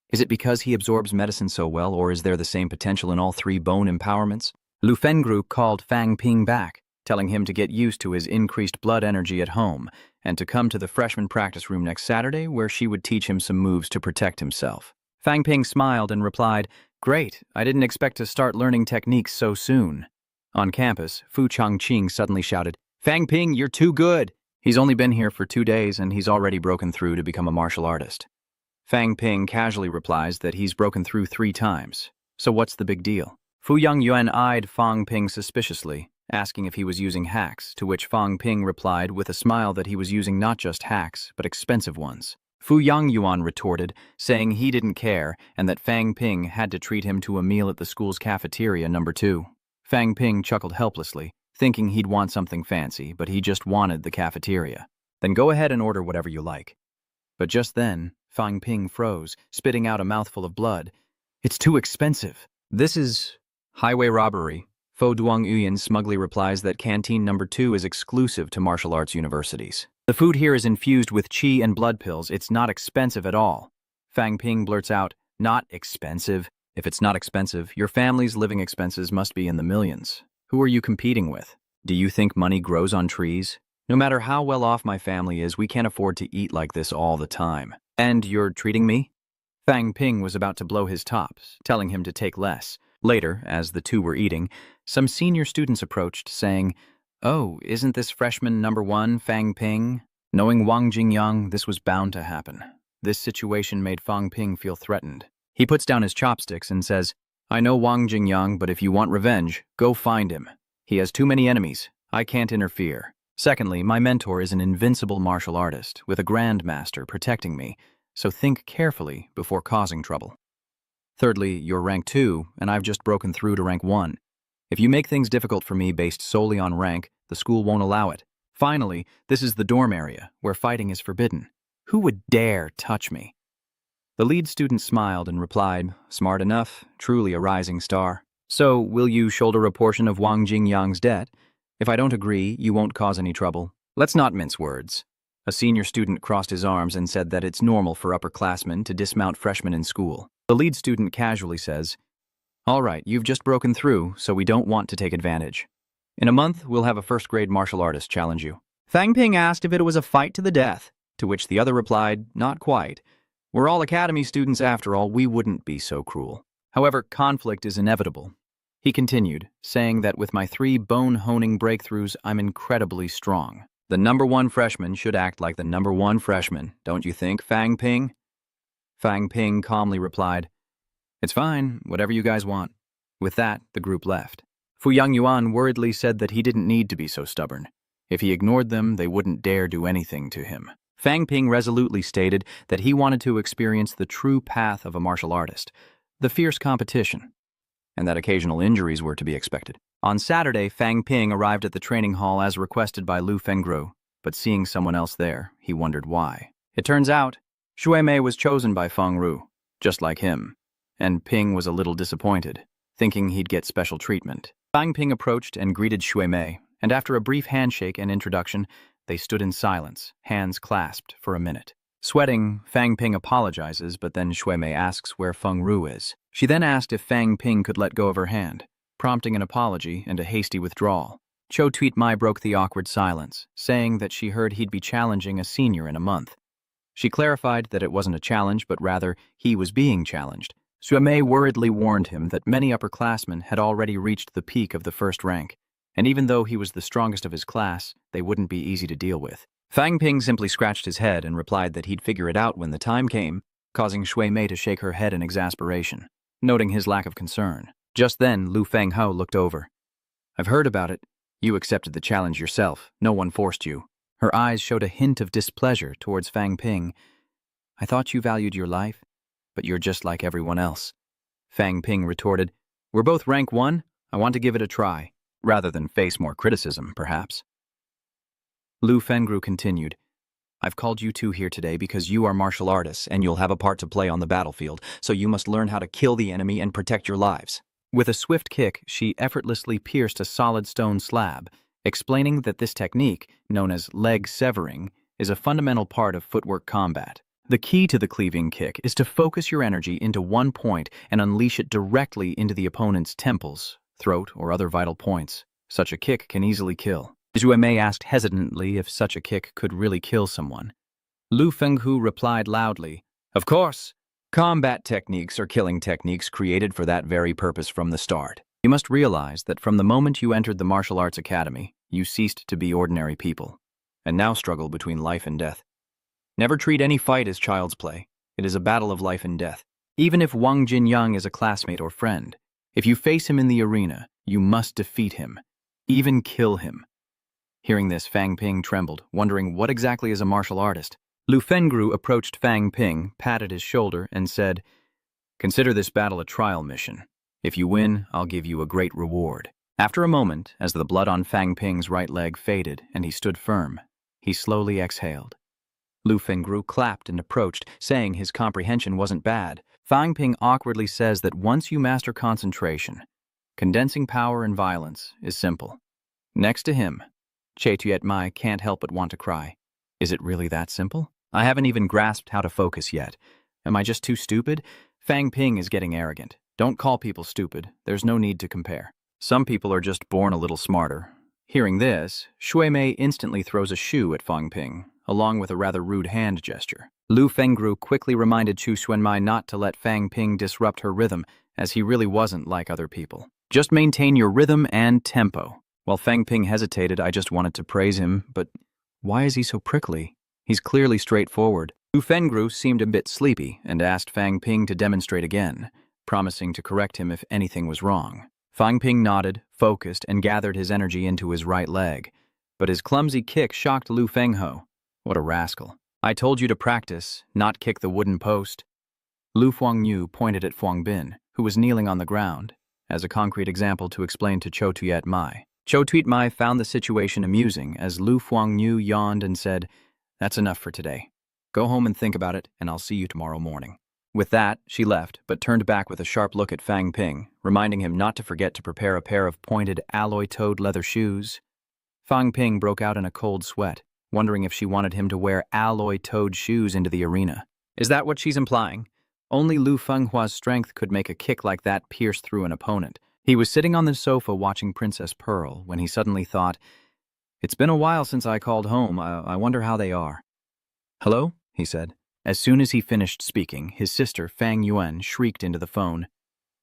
Is it because he absorbs medicine so well, or is there the same potential in all 3 bone empowerments? Lu Fengru called Fang Ping back, telling him to get used to his increased blood energy at home, and to come to the freshman practice room next Saturday, where she would teach him some moves to protect himself. Fang Ping smiled and replied, "Great, I didn't expect to start learning techniques so soon." On campus, Fu Changqing suddenly shouted, "Fang Ping, you're too good!" He's only been here for 2 days, and he's already broken through to become a martial artist. Fang Ping casually replies that he's broken through 3 times. So what's the big deal? Fu Yangyuan eyed Fang Ping suspiciously, asking if he was using hacks, to which Fang Ping replied with a smile that he was using not just hacks, but expensive ones. Fu Yangyuan retorted, saying he didn't care and that Fang Ping had to treat him to a meal at the school's cafeteria number 2. Fang Ping chuckled helplessly, thinking he'd want something fancy, but he just wanted the cafeteria. "Then go ahead and order whatever you like." But just then, Fang Ping froze, spitting out a mouthful of blood. "It's too expensive." "This is highway robbery." Fo Duangyuan smugly replies that canteen number 2 is exclusive to martial arts universities. "The food here is infused with qi and blood pills. It's not expensive at all." Fang Ping blurts out, "Not expensive? If it's not expensive, your family's living expenses must be in the millions. Who are you competing with? Do you think money grows on trees? No matter how well off my family is, we can't afford to eat like this all the time. And you're treating me?" Fang Ping was about to blow his tops, telling him to take less. Later, as the two were eating, some senior students approached, saying, "Oh, isn't this freshman number 1, Fang Ping?" Knowing Wang Jingyang, this was bound to happen. This situation made Fang Ping feel threatened. He puts down his chopsticks and says, "I know Wang Jingyang, but if you want revenge, go find him. He has too many enemies. I can't interfere." Secondly, my mentor is an invincible martial artist with a grandmaster protecting me, so think carefully before causing trouble. Thirdly, you're rank 2, and I've just broken through to rank 1. If you make things difficult for me based solely on rank, the school won't allow it. Finally, this is the dorm area, where fighting is forbidden. Who would dare touch me? The lead student smiled and replied, smart enough, truly a rising star. So, will you shoulder a portion of Wang Jingyang's debt? If I don't agree, you won't cause any trouble. Let's not mince words. A senior student crossed his arms and said that it's normal for upperclassmen to dismount freshmen in school. The lead student casually says, all right, you've just broken through, so we don't want to take advantage. In a month, we'll have a first-grade martial artist challenge you. Fang Ping asked if it was a fight to the death, to which the other replied, not quite. We're all academy students after all, we wouldn't be so cruel. However, conflict is inevitable. He continued, saying that with my 3 bone-honing breakthroughs, I'm incredibly strong. The number 1 freshman should act like the number 1 freshman, don't you think, Fang Ping? Fang Ping calmly replied, it's fine, whatever you guys want. With that, the group left. Fu Yangyuan worriedly said that he didn't need to be so stubborn. If he ignored them, they wouldn't dare do anything to him. Fang Ping resolutely stated that he wanted to experience the true path of a martial artist, the fierce competition, and that occasional injuries were to be expected. On Saturday, Fang Ping arrived at the training hall as requested by Lu Fengru, but seeing someone else there, he wondered why. It turns out, Shui Mei was chosen by Feng Ru, just like him, and Ping was a little disappointed, thinking he'd get special treatment. Fang Ping approached and greeted Shui Mei, and after a brief handshake and introduction, they stood in silence, hands clasped, for a minute. Sweating, Fang Ping apologizes, but then Shui Mei asks where Feng Ru is. She then asked if Fang Ping could let go of her hand, prompting an apology and a hasty withdrawal. Cho Tweet Mai broke the awkward silence, saying that she heard he'd be challenging a senior in a month. She clarified that it wasn't a challenge, but rather he was being challenged. Shui Mei worriedly warned him that many upperclassmen had already reached the peak of the first rank, and even though he was the strongest of his class, they wouldn't be easy to deal with. Fang Ping simply scratched his head and replied that he'd figure it out when the time came, causing Shui Mei to shake her head in exasperation, noting his lack of concern. Just then, Lu Fenghao looked over. I've heard about it. You accepted the challenge yourself. No one forced you. Her eyes showed a hint of displeasure towards Fang Ping. I thought you valued your life, but you're just like everyone else. Fang Ping retorted, we're both rank 1. I want to give it a try, rather than face more criticism, perhaps. Lu Fengru continued, I've called you two here today because you are martial artists and you'll have a part to play on the battlefield, so you must learn how to kill the enemy and protect your lives. With a swift kick, she effortlessly pierced a solid stone slab, explaining that this technique, known as leg severing, is a fundamental part of footwork combat. The key to the cleaving kick is to focus your energy into one point and unleash it directly into the opponent's temples, throat, or other vital points. Such a kick can easily kill. Shui Mei asked hesitantly if such a kick could really kill someone. Lu Fenghu replied loudly, Of course! Combat techniques are killing techniques created for that very purpose from the start. You must realize that from the moment you entered the martial arts academy, you ceased to be ordinary people, and now struggle between life and death. Never treat any fight as child's play. It is a battle of life and death. Even if Wang Jinyang is a classmate or friend, if you face him in the arena, you must defeat him, even kill him. Hearing this, Fang Ping trembled, wondering what exactly is a martial artist. Lu Fengru approached Fang Ping, patted his shoulder, and said, Consider this battle a trial mission. If you win, I'll give you a great reward. After a moment, as the blood on Fang Ping's right leg faded and he stood firm, he slowly exhaled. Lu Fengru clapped and approached, saying his comprehension wasn't bad. Fang Ping awkwardly says that once you master concentration, condensing power and violence is simple. Next to him, Che Tuet Mai can't help but want to cry. Is it really that simple? I haven't even grasped how to focus yet. Am I just too stupid? Fang Ping is getting arrogant. Don't call people stupid. There's no need to compare. Some people are just born a little smarter. Hearing this, Shui Mei instantly throws a shoe at Fang Ping, along with a rather rude hand gesture. Lu Fengru quickly reminded Chu Xuanmai not to let Fang Ping disrupt her rhythm, as he really wasn't like other people. Just maintain your rhythm and tempo. While Fang Ping hesitated, I just wanted to praise him, but why is he so prickly? He's clearly straightforward. Lu Fengru seemed a bit sleepy and asked Fang Ping to demonstrate again, promising to correct him if anything was wrong. Fang Ping nodded, focused, and gathered his energy into his right leg. but his clumsy kick shocked Lu Fengho. What a rascal. I told you to practice, not kick the wooden post. Lu Fuangyu pointed at Fuang Bin, who was kneeling on the ground, as a concrete example to explain to Cho Tuyet Mai. Cho Tuyet Mai found the situation amusing as Lu Fuangyu yawned and said, "That's enough for today. Go home and think about it, and I'll see you tomorrow morning." With that, she left, but turned back with a sharp look at Fang Ping, reminding him not to forget to prepare a pair of pointed alloy-toed leather shoes. Fang Ping broke out in a cold sweat, wondering if she wanted him to wear alloy-toed shoes into the arena. Is that what she's implying? Only Lu Fenghua's strength could make a kick like that pierce through an opponent. He was sitting on the sofa watching Princess Pearl when he suddenly thought, "It's been a while since I called home. I wonder how they are." "Hello?" he said. As soon as he finished speaking, his sister, Fang Yuan, shrieked into the phone.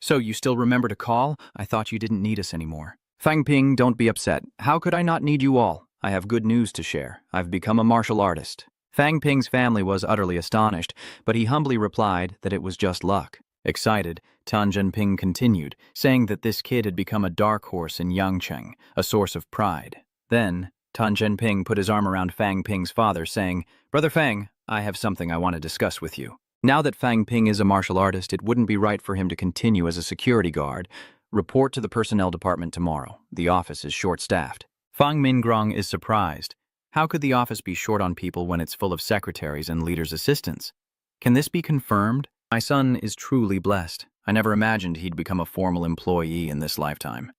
"So you still remember to call? I thought you didn't need us anymore." "Fang Ping, don't be upset. How could I not need you all? I have good news to share. I've become a martial artist." Fang Ping's family was utterly astonished, but he humbly replied that it was just luck. Excited, Tan Zhenping continued, saying that this kid had become a dark horse in Yangcheng, a source of pride. Then, Tan Zhenping put his arm around Fang Ping's father, saying, "Brother Fang, I have something I want to discuss with you. Now that Fang Ping is a martial artist, it wouldn't be right for him to continue as a security guard. Report to the personnel department tomorrow. The office is short-staffed." Fang Mingrong is surprised. How could the office be short on people when it's full of secretaries and leaders' assistants? Can this be confirmed? My son is truly blessed. I never imagined he'd become a formal employee in this lifetime.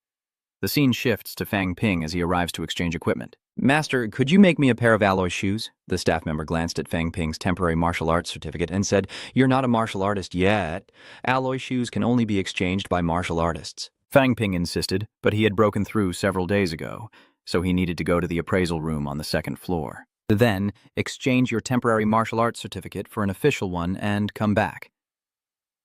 The scene shifts to Fang Ping as he arrives to exchange equipment. "Master, could you make me a pair of alloy shoes?" The staff member glanced at Fang Ping's temporary martial arts certificate and said, "You're not a martial artist yet. Alloy shoes can only be exchanged by martial artists." Fang Ping insisted, but he had broken through several days ago, so he needed to go to the appraisal room on the second floor. Then, exchange your temporary martial arts certificate for an official one and come back.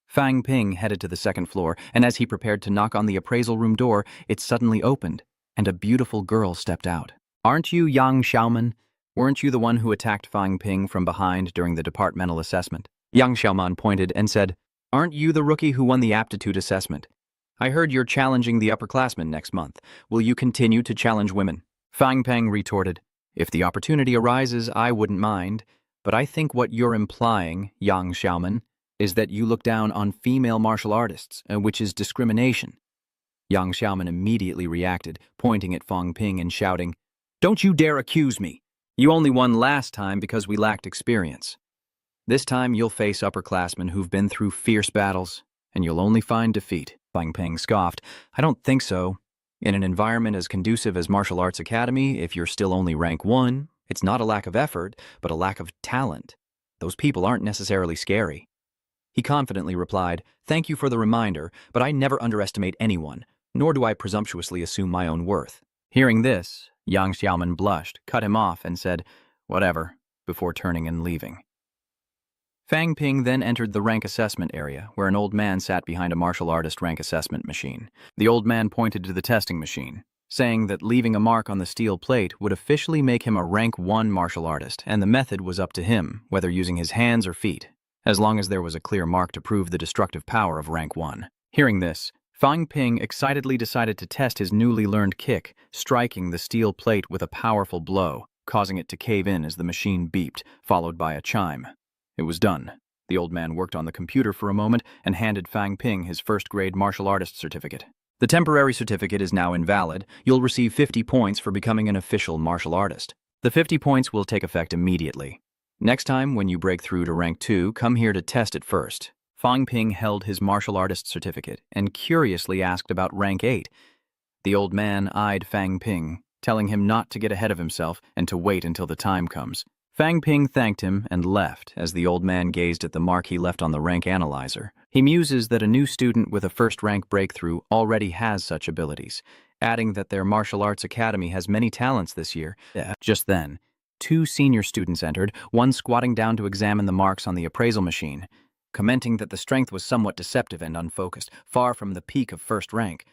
Fang Ping headed to the second floor, and as he prepared to knock on the appraisal room door, it suddenly opened, and a beautiful girl stepped out. "Aren't you Yang Xiaoman? Weren't you the one who attacked Fang Ping from behind during the departmental assessment?" Yang Xiaoman pointed and said, "Aren't you the rookie who won the aptitude assessment? I heard you're challenging the upperclassmen next month. Will you continue to challenge women?" Fang Ping retorted, "If the opportunity arises, I wouldn't mind, but I think what you're implying, Yang Xiaoman, is that you look down on female martial artists, which is discrimination." Yang Xiaoman immediately reacted, pointing at Fang Ping and shouting, "Don't you dare accuse me! You only won last time because we lacked experience. This time you'll face upperclassmen who've been through fierce battles, and you'll only find defeat." Fang Ping scoffed, "I don't think so. In an environment as conducive as Martial Arts Academy, if you're still only rank 1, it's not a lack of effort, but a lack of talent. Those people aren't necessarily scary." He confidently replied, "Thank you for the reminder, but I never underestimate anyone, nor do I presumptuously assume my own worth." Hearing this, Yang Xiaoman blushed, cut him off, and said, "Whatever," before turning and leaving. Fang Ping then entered the rank assessment area, where an old man sat behind a martial artist rank assessment machine. The old man pointed to the testing machine, saying that leaving a mark on the steel plate would officially make him a rank 1 martial artist, and the method was up to him, whether using his hands or feet, as long as there was a clear mark to prove the destructive power of rank 1. Hearing this, Fang Ping excitedly decided to test his newly learned kick, striking the steel plate with a powerful blow, causing it to cave in as the machine beeped, followed by a chime. It was done. The old man worked on the computer for a moment and handed Fang Ping his first-grade martial artist certificate. "The temporary certificate is now invalid. You'll receive 50 points for becoming an official martial artist. The 50 points will take effect immediately. Next time, when you break through to rank 2, come here to test it first." Fang Ping held his martial artist certificate and curiously asked about rank 8. The old man eyed Fang Ping, telling him not to get ahead of himself and to wait until the time comes. Fang Ping thanked him and left as the old man gazed at the mark he left on the rank analyzer. He muses that a new student with a first-rank breakthrough already has such abilities, adding that their martial arts academy has many talents this year. Just then, 2 senior students entered, one squatting down to examine the marks on the appraisal machine, commenting that the strength was somewhat deceptive and unfocused, far from the peak of first rank.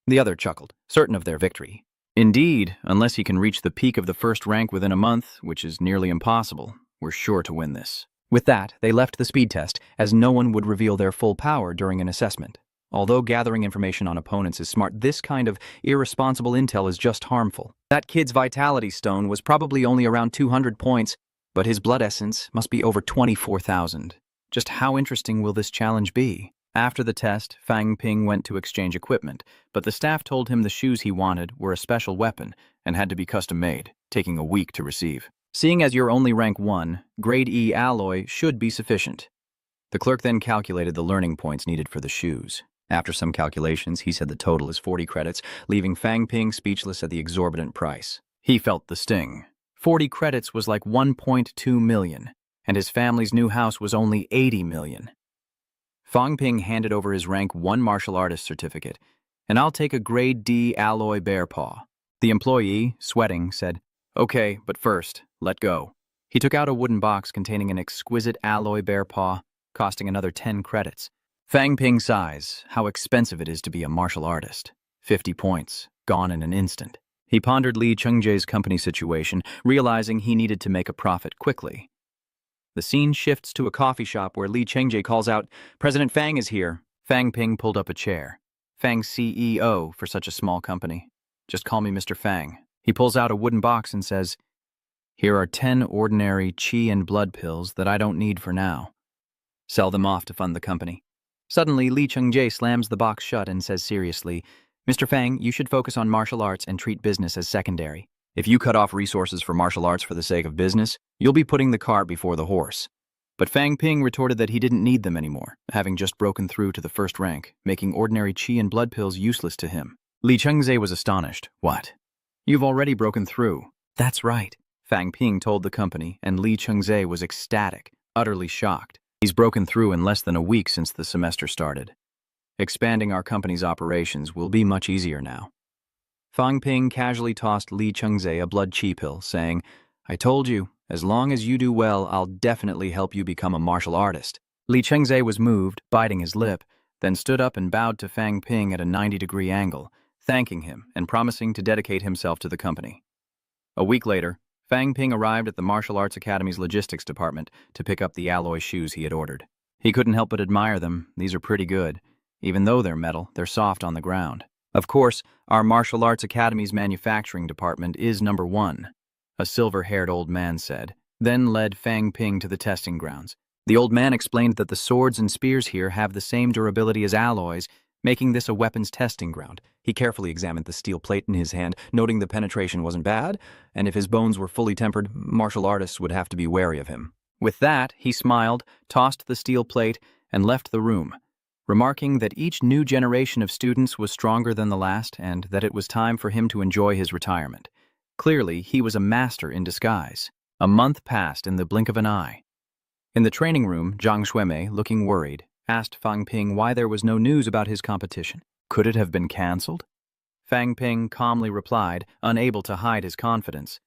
The other chuckled, certain of their victory. "Indeed, unless he can reach the peak of the first rank within a month, which is nearly impossible, we're sure to win this." With that, they left the speed test, as no one would reveal their full power during an assessment. Although gathering information on opponents is smart, this kind of irresponsible intel is just harmful. That kid's vitality stone was probably only around 200 points, but his blood essence must be over 24,000. Just how interesting will this challenge be? After the test, Fang Ping went to exchange equipment, but the staff told him the shoes he wanted were a special weapon and had to be custom-made, taking a week to receive. Seeing as you're only rank 1, grade E alloy should be sufficient. The clerk then calculated the learning points needed for the shoes. After some calculations, he said the total is 40 credits, leaving Fang Ping speechless at the exorbitant price. He felt the sting. 40 credits was like 1.2 million, and his family's new house was only 80 million. Fang Ping handed over his rank 1 martial artist certificate, and I'll take a grade D alloy bear paw. The employee, sweating, said, "Okay, but first, let go." He took out a wooden box containing an exquisite alloy bear paw, costing another 10 credits. Fang Ping sighs how expensive it is to be a martial artist. 50 points, gone in an instant. He pondered Li Chengjae's company situation, realizing he needed to make a profit quickly. The scene shifts to a coffee shop where Li Chengjae calls out, "President Fang is here." Fang Ping pulled up a chair. "Fang's CEO for such a small company. Just call me Mr. Fang." He pulls out a wooden box and says, "Here are 10 ordinary qi and blood pills that I don't need for now. Sell them off to fund the company." Suddenly, Li Chengjae slams the box shut and says seriously, "Mr. Fang, you should focus on martial arts and treat business as secondary. If you cut off resources for martial arts for the sake of business, you'll be putting the cart before the horse." But Fang Ping retorted that he didn't need them anymore, having just broken through to the first rank, making ordinary qi and blood pills useless to him. Li Chengjae was astonished. "What? You've already broken through." "That's right," Fang Ping told the company, and Li Chengjae was ecstatic, utterly shocked. "He's broken through in less than a week since the semester started. Expanding our company's operations will be much easier now." Fang Ping casually tossed Li Chengjae a blood qi pill, saying, "I told you, as long as you do well, I'll definitely help you become a martial artist." Li Chengjae was moved, biting his lip, then stood up and bowed to Fang Ping at a 90-degree angle, thanking him and promising to dedicate himself to the company. A week later, Fang Ping arrived at the Martial Arts Academy's logistics department to pick up the alloy shoes he had ordered. He couldn't help but admire them. These are pretty good. Even though they're metal, they're soft on the ground. Of course, our Martial Arts Academy's manufacturing department is number 1, a silver-haired old man said, then led Fang Ping to the testing grounds. The old man explained that the swords and spears here have the same durability as alloys, making this a weapons testing ground. He carefully examined the steel plate in his hand, noting the penetration wasn't bad, and if his bones were fully tempered, martial artists would have to be wary of him. With that, he smiled, tossed the steel plate, and left the room, remarking that each new generation of students was stronger than the last and that it was time for him to enjoy his retirement. Clearly, he was a master in disguise. A month passed in the blink of an eye. In the training room, Zhang Xuemei, looking worried, asked Fang Ping why there was no news about his competition. Could it have been cancelled? Fang Ping calmly replied, unable to hide his confidence.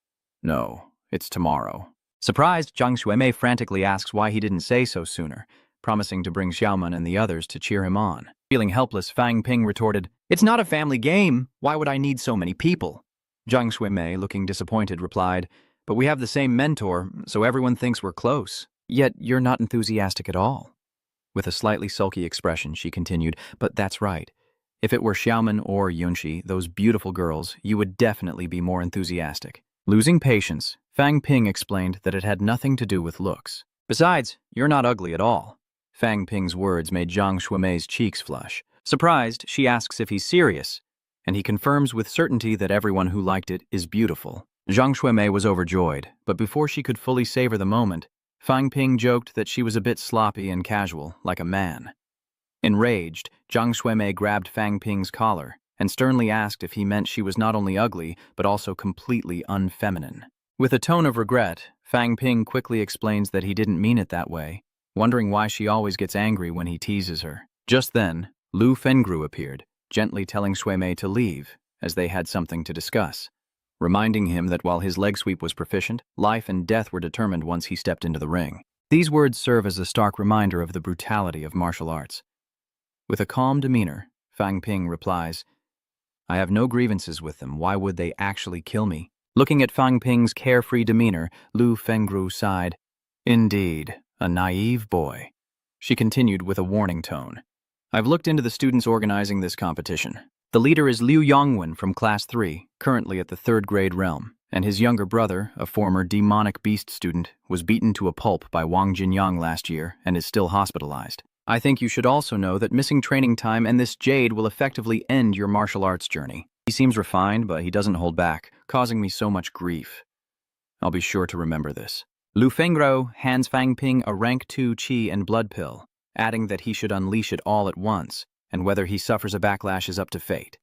"No, it's tomorrow." Surprised, Zhang Xuemei frantically asks why he didn't say so sooner, promising to bring Xiaoman and the others to cheer him on. Feeling helpless, Fang Ping retorted, "It's not a family game. Why would I need so many people?" Zhang Xuemei, looking disappointed, replied, "But we have the same mentor, so everyone thinks we're close. Yet you're not enthusiastic at all." With a slightly sulky expression, she continued, "But that's right. If it were Xiaoman or Yunxi, those beautiful girls, you would definitely be more enthusiastic." Losing patience, Fang Ping explained that it had nothing to do with looks. "Besides, you're not ugly at all." Fang Ping's words made Zhang Xuemei's cheeks flush. Surprised, she asks if he's serious, and he confirms with certainty that everyone who liked it is beautiful. Zhang Xuemei was overjoyed, but before she could fully savor the moment, Fang Ping joked that she was a bit sloppy and casual, like a man. Enraged, Zhang Xuemei grabbed Fang Ping's collar and sternly asked if he meant she was not only ugly, but also completely unfeminine. With a tone of regret, Fang Ping quickly explains that he didn't mean it that way, wondering why she always gets angry when he teases her. Just then, Lu Fengru appeared, gently telling Xuemei to leave, as they had something to discuss, reminding him that while his leg sweep was proficient, life and death were determined once he stepped into the ring. These words serve as a stark reminder of the brutality of martial arts. With a calm demeanor, Fang Ping replies, "I have no grievances with them. Why would they actually kill me?" Looking at Fang Ping's carefree demeanor, Lu Fengru sighed. "Indeed, a naive boy." She continued with a warning tone, I've looked into the students organizing this competition. The leader is Liu Yongwen from Class 3, currently at the 3rd grade realm, and his younger brother, a former demonic beast student, was beaten to a pulp by Wang Jinyang last year and is still hospitalized. I think you should also know that missing training time and this jade will effectively end your martial arts journey. He seems refined, but he doesn't hold back, causing me so much grief. I'll be sure to remember this. Lu Fengro hands Fang Ping a rank 2 qi and blood pill, adding that he should unleash it all at once, and whether he suffers a backlash is up to fate.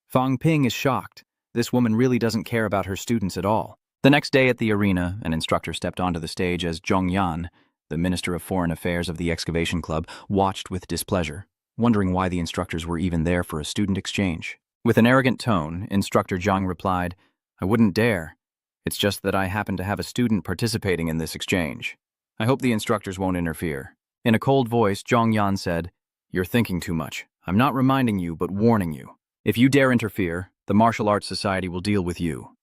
Fang Ping is shocked. This woman really doesn't care about her students at all. The next day at the arena, an instructor stepped onto the stage as Zhong Yan, the Minister of Foreign Affairs of the Excavation Club, watched with displeasure, wondering why the instructors were even there for a student exchange. With an arrogant tone, Instructor Zhang replied, "I wouldn't dare. It's just that I happen to have a student participating in this exchange. I hope the instructors won't interfere." In a cold voice, Zhong Yan said, "You're thinking too much. I'm not reminding you, but warning you. If you dare interfere, the Martial Arts Society will deal with you."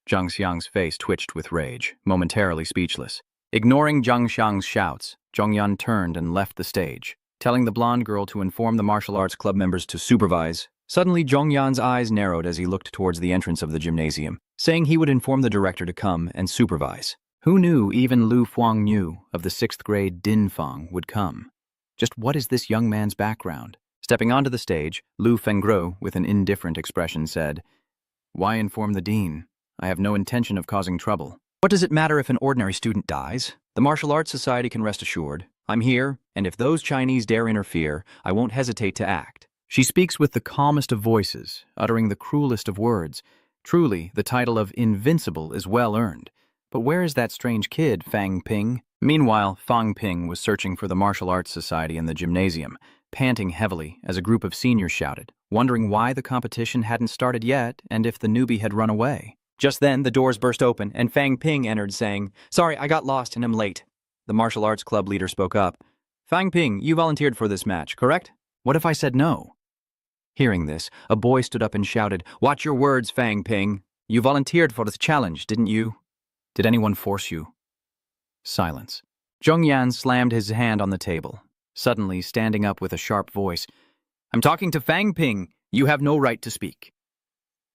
Zhang Xiang's face twitched with rage, momentarily speechless. Ignoring Zhang Xiang's shouts, Zhong Yan turned and left the stage, telling the blonde girl to inform the martial arts club members to supervise. Suddenly, Zhong Yan's eyes narrowed as he looked towards the entrance of the gymnasium, saying he would inform the director to come and supervise. Who knew even Lu Fuangnu of the 6th grade Din Fang would come? Just what is this young man's background? Stepping onto the stage, Lu Fengro, with an indifferent expression, said, "Why inform the dean? I have no intention of causing trouble. What does it matter if an ordinary student dies? The Martial Arts Society can rest assured. I'm here, and if those Chinese dare interfere, I won't hesitate to act." She speaks with the calmest of voices, uttering the cruelest of words. Truly, the title of Invincible is well earned. But where is that strange kid, Fang Ping? Meanwhile, Fang Ping was searching for the Martial Arts Society in the gymnasium, panting heavily as a group of seniors shouted, wondering why the competition hadn't started yet and if the newbie had run away. Just then, the doors burst open, and Fang Ping entered, saying, "Sorry, I got lost and am late." The martial arts club leader spoke up. "Fang Ping, you volunteered for this match, correct? What if I said no?" Hearing this, a boy stood up and shouted, "Watch your words, Fang Ping. You volunteered for this challenge, didn't you? Did anyone force you?" Silence. Zhong Yan slammed his hand on the table, suddenly standing up with a sharp voice. "I'm talking to Fang Ping. You have no right to speak."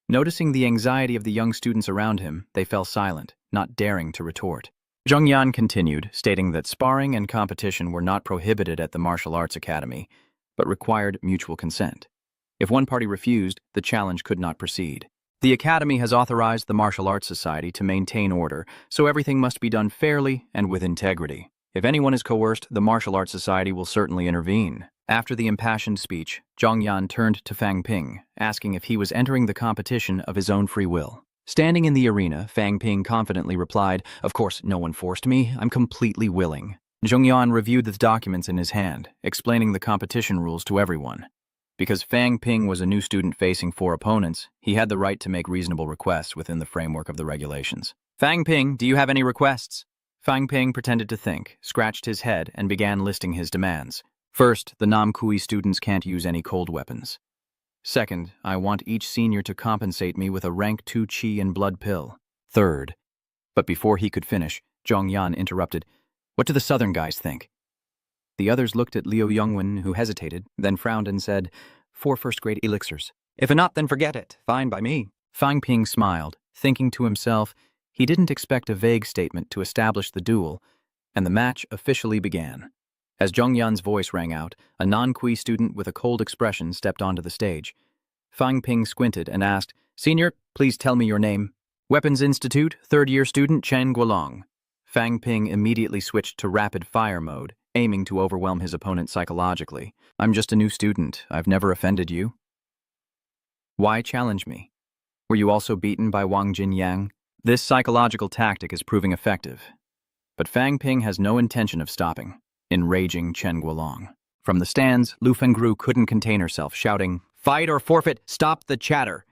Noticing the anxiety of the young students around him, they fell silent, not daring to retort. Zhong Yan continued, stating that sparring and competition were not prohibited at the Martial Arts Academy, but required mutual consent. If one party refused, the challenge could not proceed. The Academy has authorized the Martial Arts Society to maintain order, so everything must be done fairly and with integrity. If anyone is coerced, the Martial Arts Society will certainly intervene. After the impassioned speech, Zhong Yan turned to Fang Ping, asking if he was entering the competition of his own free will. Standing in the arena, Fang Ping confidently replied, "Of course, no one forced me. I'm completely willing." Zhong Yan reviewed the documents in his hand, explaining the competition rules to everyone. Because Fang Ping was a new student facing 4 opponents, he had the right to make reasonable requests within the framework of the regulations. "Fang Ping, do you have any requests?" Fang Ping pretended to think, scratched his head, and began listing his demands. First, the Nam Kui students can't use any cold weapons. Second, I want each senior to compensate me with a rank 2 qi and blood pill. Third, but before he could finish, Zhong Yan interrupted, "What do the southern guys think?" The others looked at Liu Yongwen, who hesitated, then frowned and said, 4 first-grade elixirs. "If not, then forget it. Fine by me." Fang Ping smiled, thinking to himself, he didn't expect a vague statement to establish the duel, and the match officially began. As Zhong Yan's voice rang out, a non-Kui student with a cold expression stepped onto the stage. Fang Ping squinted and asked, "Senior, please tell me your name." "Weapons Institute, 3rd-year student Chen Guolong." Fang Ping immediately switched to rapid-fire mode, aiming to overwhelm his opponent psychologically. "I'm just a new student. I've never offended you." "Why challenge me? Were you also beaten by Wang Jinyang?" This psychological tactic is proving effective. But Fang Ping has no intention of stopping. Enraging Chen Guolong. From the stands, Lu Fengru couldn't contain herself, shouting, "Fight or forfeit! Stop the chatter!"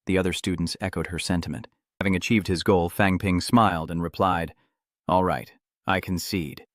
The other students echoed her sentiment. Having achieved his goal, Fang Ping smiled and replied, "All right, I concede."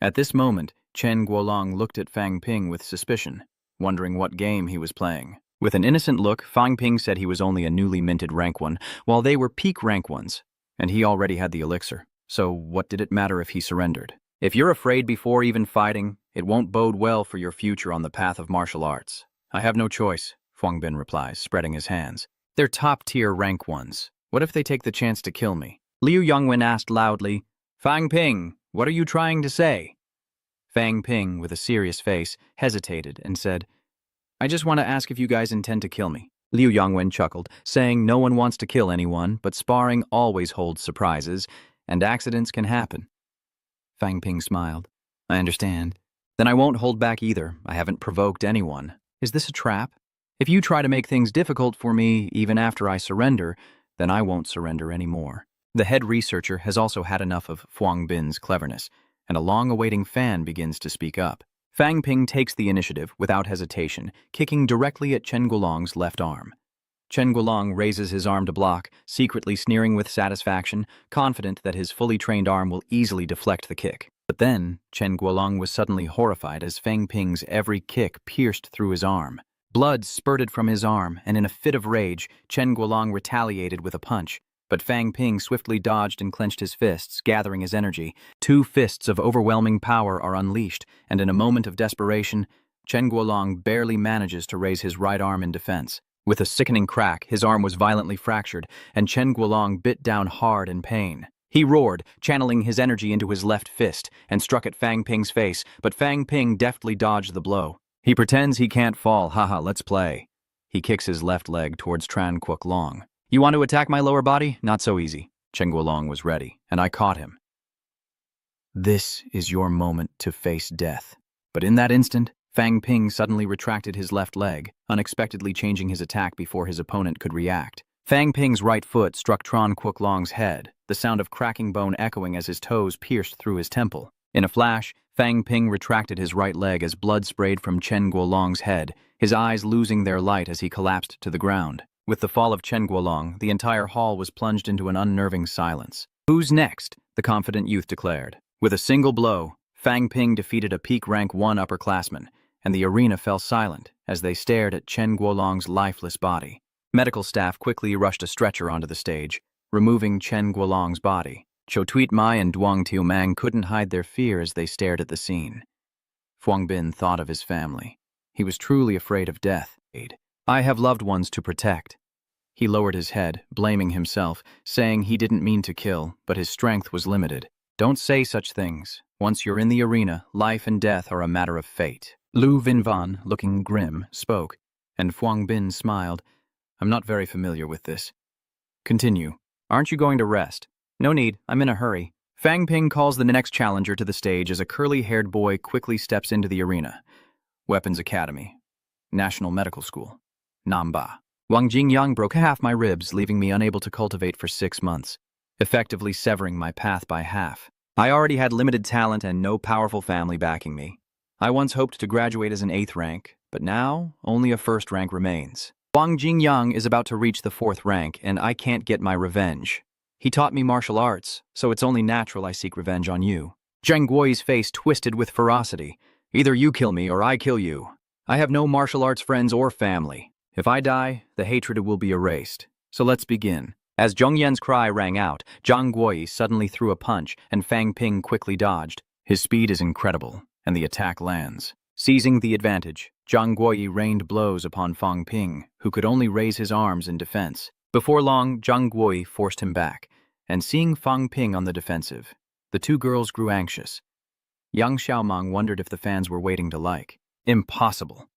At this moment, Chen Guolong looked at Fang Ping with suspicion, wondering what game he was playing. With an innocent look, Fang Ping said he was only a newly minted rank 1, while they were peak rank 1s, and he already had the elixir. So what did it matter if he surrendered? "If you're afraid before even fighting, It won't bode well for your future on the path of martial arts. I have no choice, Huang Bin replies, spreading his hands. They're top-tier rank ones. What if they take the chance to kill me? Liu Yongwen asked loudly, Fang Ping, what are you trying to say? Fang Ping, with a serious face, hesitated and said, I just want to ask if you guys intend to kill me. Liu Yongwen chuckled, saying no one wants to kill anyone, but sparring always holds surprises, and accidents can happen. Fang Ping smiled. I understand. Then I won't hold back either. I haven't provoked anyone. Is this a trap? If you try to make things difficult for me, even after I surrender, then I won't surrender anymore. The head researcher has also had enough of Huang Bin's cleverness, and a long-awaiting fan begins to speak up. Fang Ping takes the initiative without hesitation, kicking directly at Chen Guolong's left arm. Chen Guolong raises his arm to block, secretly sneering with satisfaction, confident that his fully trained arm will easily deflect the kick. But then, Chen Guolong was suddenly horrified as Fang Ping's every kick pierced through his arm. Blood spurted from his arm, and in a fit of rage, Chen Guolong retaliated with a punch. But Fang Ping swiftly dodged and clenched his fists, gathering his energy. Two fists of overwhelming power are unleashed, and in a moment of desperation, Chen Guolong barely manages to raise his right arm in defense. With a sickening crack, his arm was violently fractured, and Chen Guolong bit down hard in pain. He roared, channeling his energy into his left fist, and struck at Fang Ping's face, but Fang Ping deftly dodged the blow. He pretends he can't fall, haha, let's play. He kicks his left leg towards Tran Quoc Long. You want to attack my lower body? Not so easy. Chen Guolong was ready, and I caught him. This is your moment to face death. But in that instant, Fang Ping suddenly retracted his left leg, unexpectedly changing his attack before his opponent could react. Fang Ping's right foot struck Tran Quoc Long's head, the sound of cracking bone echoing as his toes pierced through his temple. In a flash, Fang Ping retracted his right leg as blood sprayed from Chen Guolong's head, his eyes losing their light as he collapsed to the ground. With the fall of Chen Guolong, the entire hall was plunged into an unnerving silence. Who's next? The confident youth declared. With a single blow, Fang Ping defeated a peak rank 1 upperclassman, and the arena fell silent as they stared at Chen Guolong's lifeless body. Medical staff quickly rushed a stretcher onto the stage, removing Chen Guolong's body. Cho Tuit Mai and Duong Tiu Mang couldn't hide their fear as they stared at the scene. Huang Bin thought of his family. He was truly afraid of death. I have loved ones to protect. He lowered his head, blaming himself, saying he didn't mean to kill, but his strength was limited. Don't say such things. Once you're in the arena, life and death are a matter of fate. Lu Vinvan, looking grim, spoke, and Huang Bin smiled. I'm not very familiar with this. Continue. Aren't you going to rest? No need, I'm in a hurry. Fang Ping calls the next challenger to the stage as a curly-haired boy quickly steps into the arena. Weapons Academy. National Medical School. Namba. Wang Jingyang broke half my ribs, leaving me unable to cultivate for 6 months, effectively severing my path by half. I already had limited talent and no powerful family backing me. I once hoped to graduate as an 8th rank, but now only a 1st rank remains. Wang Jingyang is about to reach the 4th rank, and I can't get my revenge. He taught me martial arts, so it's only natural I seek revenge on you. Zheng Guoyi's face twisted with ferocity. Either you kill me or I kill you. I have no martial arts friends or family. If I die, the hatred will be erased. So let's begin. As Zhong Yan's cry rang out, Zhang Guoyi suddenly threw a punch, and Fang Ping quickly dodged. His speed is incredible, and the attack lands. Seizing the advantage, Zhang Guoyi rained blows upon Fang Ping, who could only raise his arms in defense. Before long, Zhang Guoyi forced him back, and seeing Fang Ping on the defensive, the two girls grew anxious. Yang Xiaomang wondered if the fans were waiting to like. Impossible.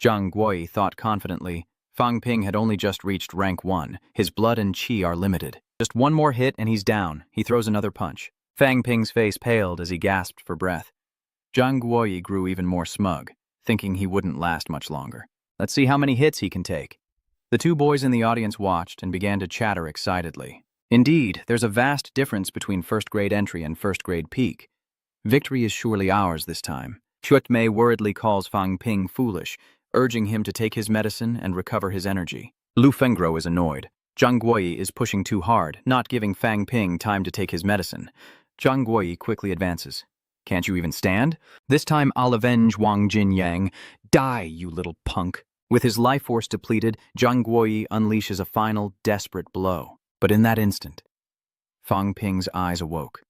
Zhang Guoyi thought confidently. Fang Ping had only just reached rank 1. His blood and qi are limited. Just one more hit and he's down. He throws another punch. Fang Ping's face paled as he gasped for breath. Zhang Guoyi grew even more smug, thinking he wouldn't last much longer. Let's see how many hits he can take. The two boys in the audience watched and began to chatter excitedly. Indeed, there's a vast difference between 1st grade entry and 1st grade peak. Victory is surely ours this time. Chuet Mei worriedly calls Fang Ping foolish, urging him to take his medicine and recover his energy. Lu Fengro is annoyed. Zhang Guoyi is pushing too hard, not giving Fang Ping time to take his medicine. Zhang Guoyi quickly advances. Can't you even stand? This time I'll avenge Wang Jinyang. Die, you little punk. With his life force depleted, Zhang Guoyi unleashes a final, desperate blow. But in that instant, Fang Ping's eyes awoke,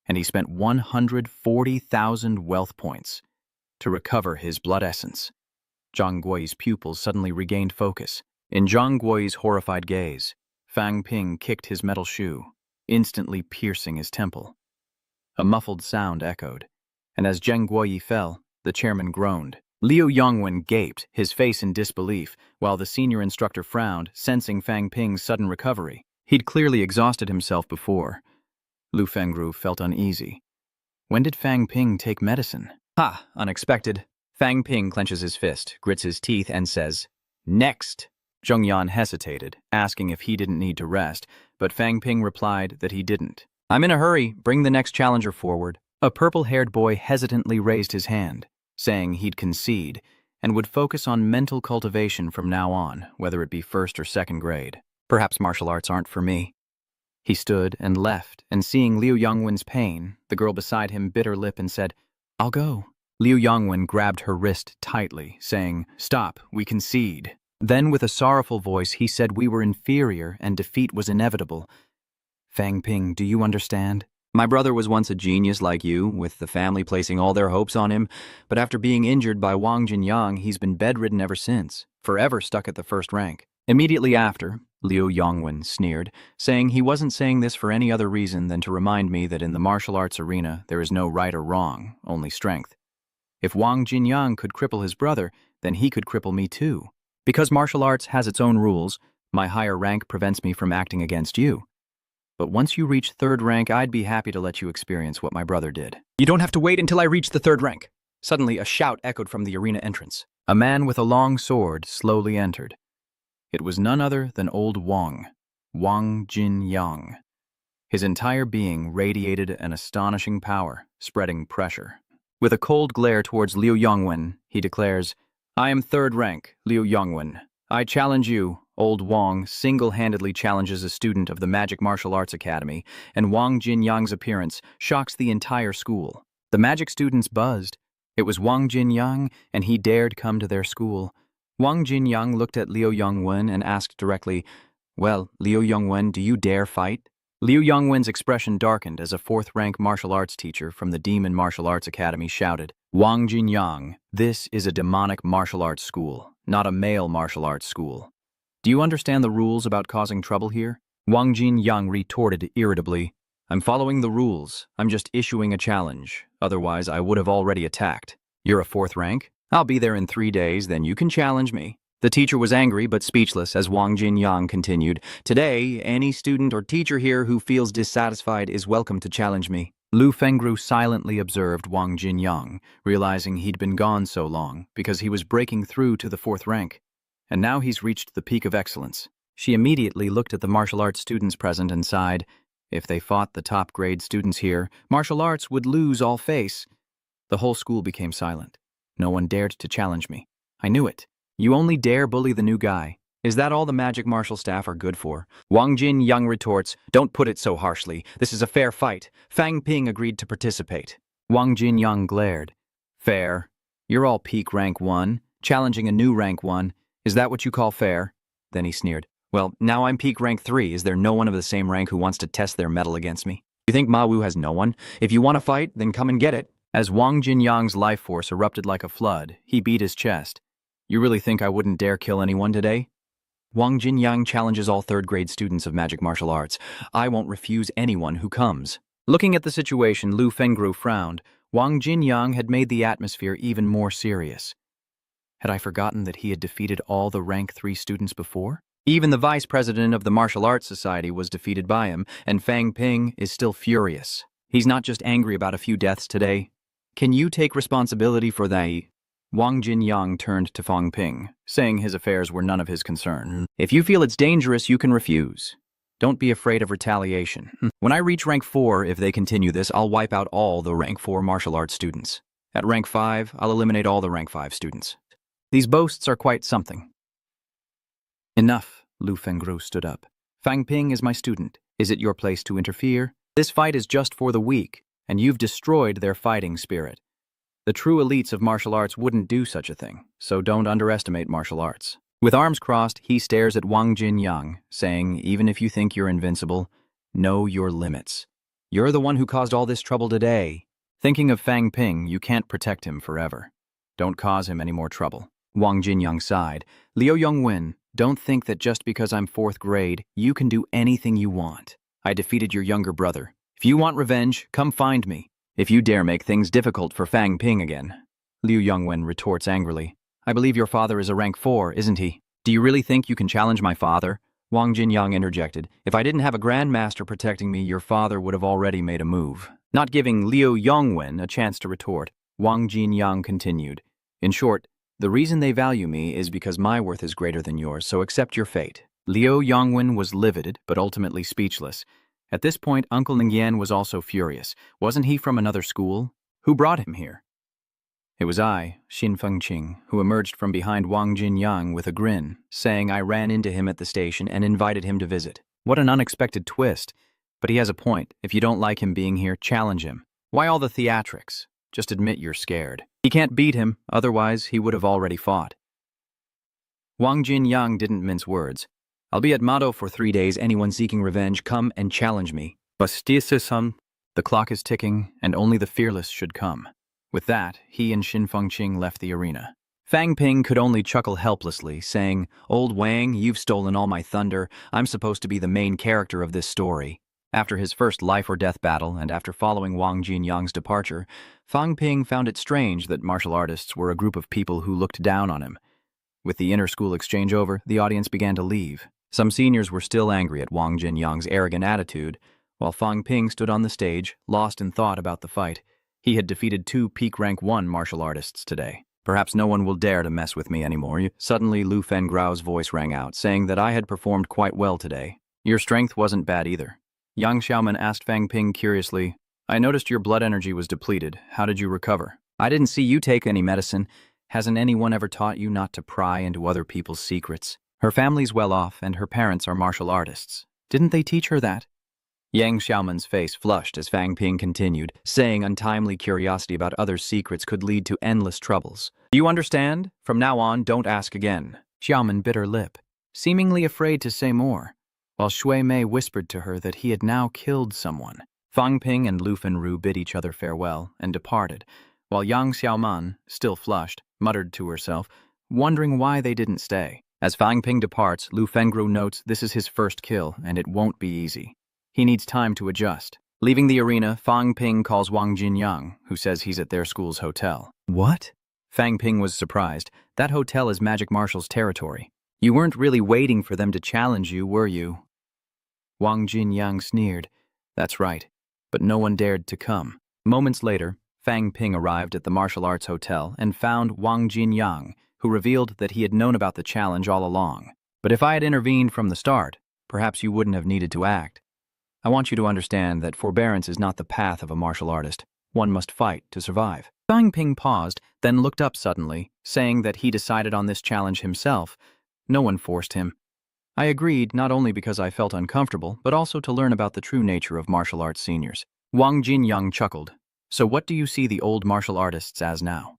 and he spent 140,000 wealth points to recover his blood essence. Zhang Guoyi's pupils suddenly regained focus. In Zhang Guoyi's horrified gaze, Fang Ping kicked his metal shoe, instantly piercing his temple. A muffled sound echoed, and as Zhang Guoyi fell, the chairman groaned. Liu Yongwen gaped, his face in disbelief, while the senior instructor frowned, sensing Fang Ping's sudden recovery. He'd clearly exhausted himself before. Lu Fengru felt uneasy. When did Fang Ping take medicine? Ha! Unexpected. Fang Ping clenches his fist, grits his teeth, and says, "Next!" Zheng Yan hesitated, asking if he didn't need to rest, but Fang Ping replied that he didn't. "I'm in a hurry. Bring the next challenger forward." A purple-haired boy hesitantly raised his hand, saying he'd concede and would focus on mental cultivation from now on, whether it be first or second grade. Perhaps martial arts aren't for me. He stood and left, and seeing Liu Yongwen's pain, the girl beside him bit her lip and said, "I'll go." Liu Yongwen grabbed her wrist tightly, saying, "Stop, we concede." Then with a sorrowful voice, he said we were inferior and defeat was inevitable. "Fang Ping, do you understand? My brother was once a genius like you, with the family placing all their hopes on him, but after being injured by Wang Jinyang, he's been bedridden ever since, forever stuck at the first rank." Immediately after, Liu Yongwen sneered, saying he wasn't saying this for any other reason than to remind me that in the martial arts arena there is no right or wrong, only strength. If Wang Jinyang could cripple his brother, then he could cripple me too. Because martial arts has its own rules, my higher rank prevents me from acting against you. But once you reach third rank, I'd be happy to let you experience what my brother did. "You don't have to wait until I reach the third rank." Suddenly, a shout echoed from the arena entrance. A man with a long sword slowly entered. It was none other than old Wang Jinyang. His entire being radiated an astonishing power, spreading pressure. With a cold glare towards Liu Yongwen, he declares, "I am third rank, Liu Yongwen. I challenge you." Old Wang single-handedly challenges a student of the Magic Martial Arts Academy, and Wang Jinyang's appearance shocks the entire school. The magic students buzzed. It was Wang Jinyang, and he dared come to their school. Wang Jinyang looked at Liu Yongwen and asked directly, "Well, Liu Yongwen, do you dare fight?" Liu Yongwen's expression darkened as a fourth-rank martial arts teacher from the Demon Martial Arts Academy shouted, "Wang Jinyang, this is a demonic martial arts school, not a male martial arts school. Do you understand the rules about causing trouble here?" Wang Jinyang retorted irritably, "I'm following the rules. I'm just issuing a challenge. Otherwise, I would have already attacked. You're a fourth rank? I'll be there in 3 days, then you can challenge me." The teacher was angry but speechless as Wang Jinyang continued, "Today, any student or teacher here who feels dissatisfied is welcome to challenge me." Lu Fengru silently observed Wang Jinyang, realizing he'd been gone so long because he was breaking through to the fourth rank. And now he's reached the peak of excellence. She immediately looked at the martial arts students present and sighed, "If they fought the top-grade students here, martial arts would lose all face." The whole school became silent. No one dared to challenge me. I knew it. You only dare bully the new guy. Is that all the magic martial staff are good for? Wang Jinyang retorts, "Don't put it so harshly. This is a fair fight. Fang Ping agreed to participate." Wang Jinyang glared. "Fair? You're all peak rank 1, challenging a new rank 1. Is that what you call fair?" Then he sneered. "Well, now I'm peak rank 3. Is there no one of the same rank who wants to test their mettle against me? You think Ma Wu has no one? If you want to fight, then come and get it." As Wang Jinyang's life force erupted like a flood, he beat his chest. "You really think I wouldn't dare kill anyone today?" Wang Jinyang challenges all third-grade students of magic martial arts. I won't refuse anyone who comes. Looking at the situation, Lu Fengru frowned. Wang Jinyang had made the atmosphere even more serious. Had I forgotten that he had defeated all the rank 3 students before? Even the vice president of the Martial Arts Society was defeated by him, and Fang Ping is still furious. He's not just angry about a few deaths today. Can you take responsibility for that? Wang Jinyang turned to Fang Ping, saying his affairs were none of his concern. "If you feel it's dangerous, you can refuse. Don't be afraid of retaliation. When I reach rank 4, if they continue this, I'll wipe out all the rank 4 martial arts students. At rank 5, I'll eliminate all the rank 5 students." These boasts are quite something. "Enough," Lu Fengru stood up. "Fang Ping is my student. Is it your place to interfere? This fight is just for the weak, and you've destroyed their fighting spirit. The true elites of martial arts wouldn't do such a thing, so don't underestimate martial arts." With arms crossed, he stares at Wang Jinyang, saying, "Even if you think you're invincible, know your limits. You're the one who caused all this trouble today. Thinking of Fang Ping, you can't protect him forever." Don't cause him any more trouble. Wang Jinyang sighed. Liu Yongwen, don't think that just because I'm 4th grade, you can do anything you want. I defeated your younger brother. If you want revenge, come find me. If you dare make things difficult for Fang Ping again. Liu Yongwen retorts angrily. I believe your father is a rank 4, isn't he? Do you really think you can challenge my father? Wang Jinyang interjected. If I didn't have a grandmaster protecting me, your father would have already made a move. Not giving Liu Yongwen a chance to retort, Wang Jinyang continued. In short, the reason they value me is because my worth is greater than yours, so accept your fate. Liu Yongwen was livid, but ultimately speechless. At this point, Uncle Ningyan was also furious. Wasn't he from another school? Who brought him here? It was I, Xin Fengqing, who emerged from behind Wang Jinyang with a grin, saying I ran into him at the station and invited him to visit. What an unexpected twist. But he has a point. If you don't like him being here, challenge him. Why all the theatrics? Just admit you're scared. He can't beat him, otherwise he would have already fought. Wang Jinyang didn't mince words. I'll be at Mado for 3 days. Anyone seeking revenge, come and challenge me. Bastisa-san. The clock is ticking, and only the fearless should come. With that, he and Xin Fengqing left the arena. Fang Ping could only chuckle helplessly, saying, Old Wang, you've stolen all my thunder. I'm supposed to be the main character of this story. After his first life-or-death battle, and after following Wang Jinyang's departure, Fang Ping found it strange that martial artists were a group of people who looked down on him. With the inter-school exchange over, the audience began to leave. Some seniors were still angry at Wang Jinyang's arrogant attitude, while Fang Ping stood on the stage, lost in thought about the fight. He had defeated 2 peak rank 1 martial artists today. Perhaps no one will dare to mess with me anymore. Suddenly, Lu Fengrao's voice rang out, saying that I had performed quite well today. Your strength wasn't bad either. Yang Xiaoman asked Fang Ping curiously, I noticed your blood energy was depleted. How did you recover? I didn't see you take any medicine. Hasn't anyone ever taught you not to pry into other people's secrets? Her family's well off, and her parents are martial artists. Didn't they teach her that? Yang Xiaoman's face flushed as Fang Ping continued, saying untimely curiosity about others' secrets could lead to endless troubles. Do you understand? From now on, don't ask again. Xiaoman bit her lip, seemingly afraid to say more, while Shui Mei whispered to her that he had now killed someone. Fang Ping and Lu Fenru bid each other farewell and departed, while Yang Xiaoman, still flushed, muttered to herself, wondering why they didn't stay. As Fang Ping departs, Lu Fengru notes this is his first kill, and it won't be easy. He needs time to adjust. Leaving the arena, Fang Ping calls Wang Jinyang, who says he's at their school's hotel. What? Fang Ping was surprised. That hotel is Magic Marshal's territory. You weren't really waiting for them to challenge you, were you? Wang Jinyang sneered. That's right, but no one dared to come. Moments later, Fang Ping arrived at the martial arts hotel and found Wang Jinyang, who revealed that he had known about the challenge all along. But if I had intervened from the start, perhaps you wouldn't have needed to act. I want you to understand that forbearance is not the path of a martial artist. One must fight to survive. Fang Ping paused, then looked up suddenly, saying that he decided on this challenge himself. No one forced him. I agreed not only because I felt uncomfortable, but also to learn about the true nature of martial arts seniors. Wang Jinyang chuckled. So what do you see the old martial artists as now?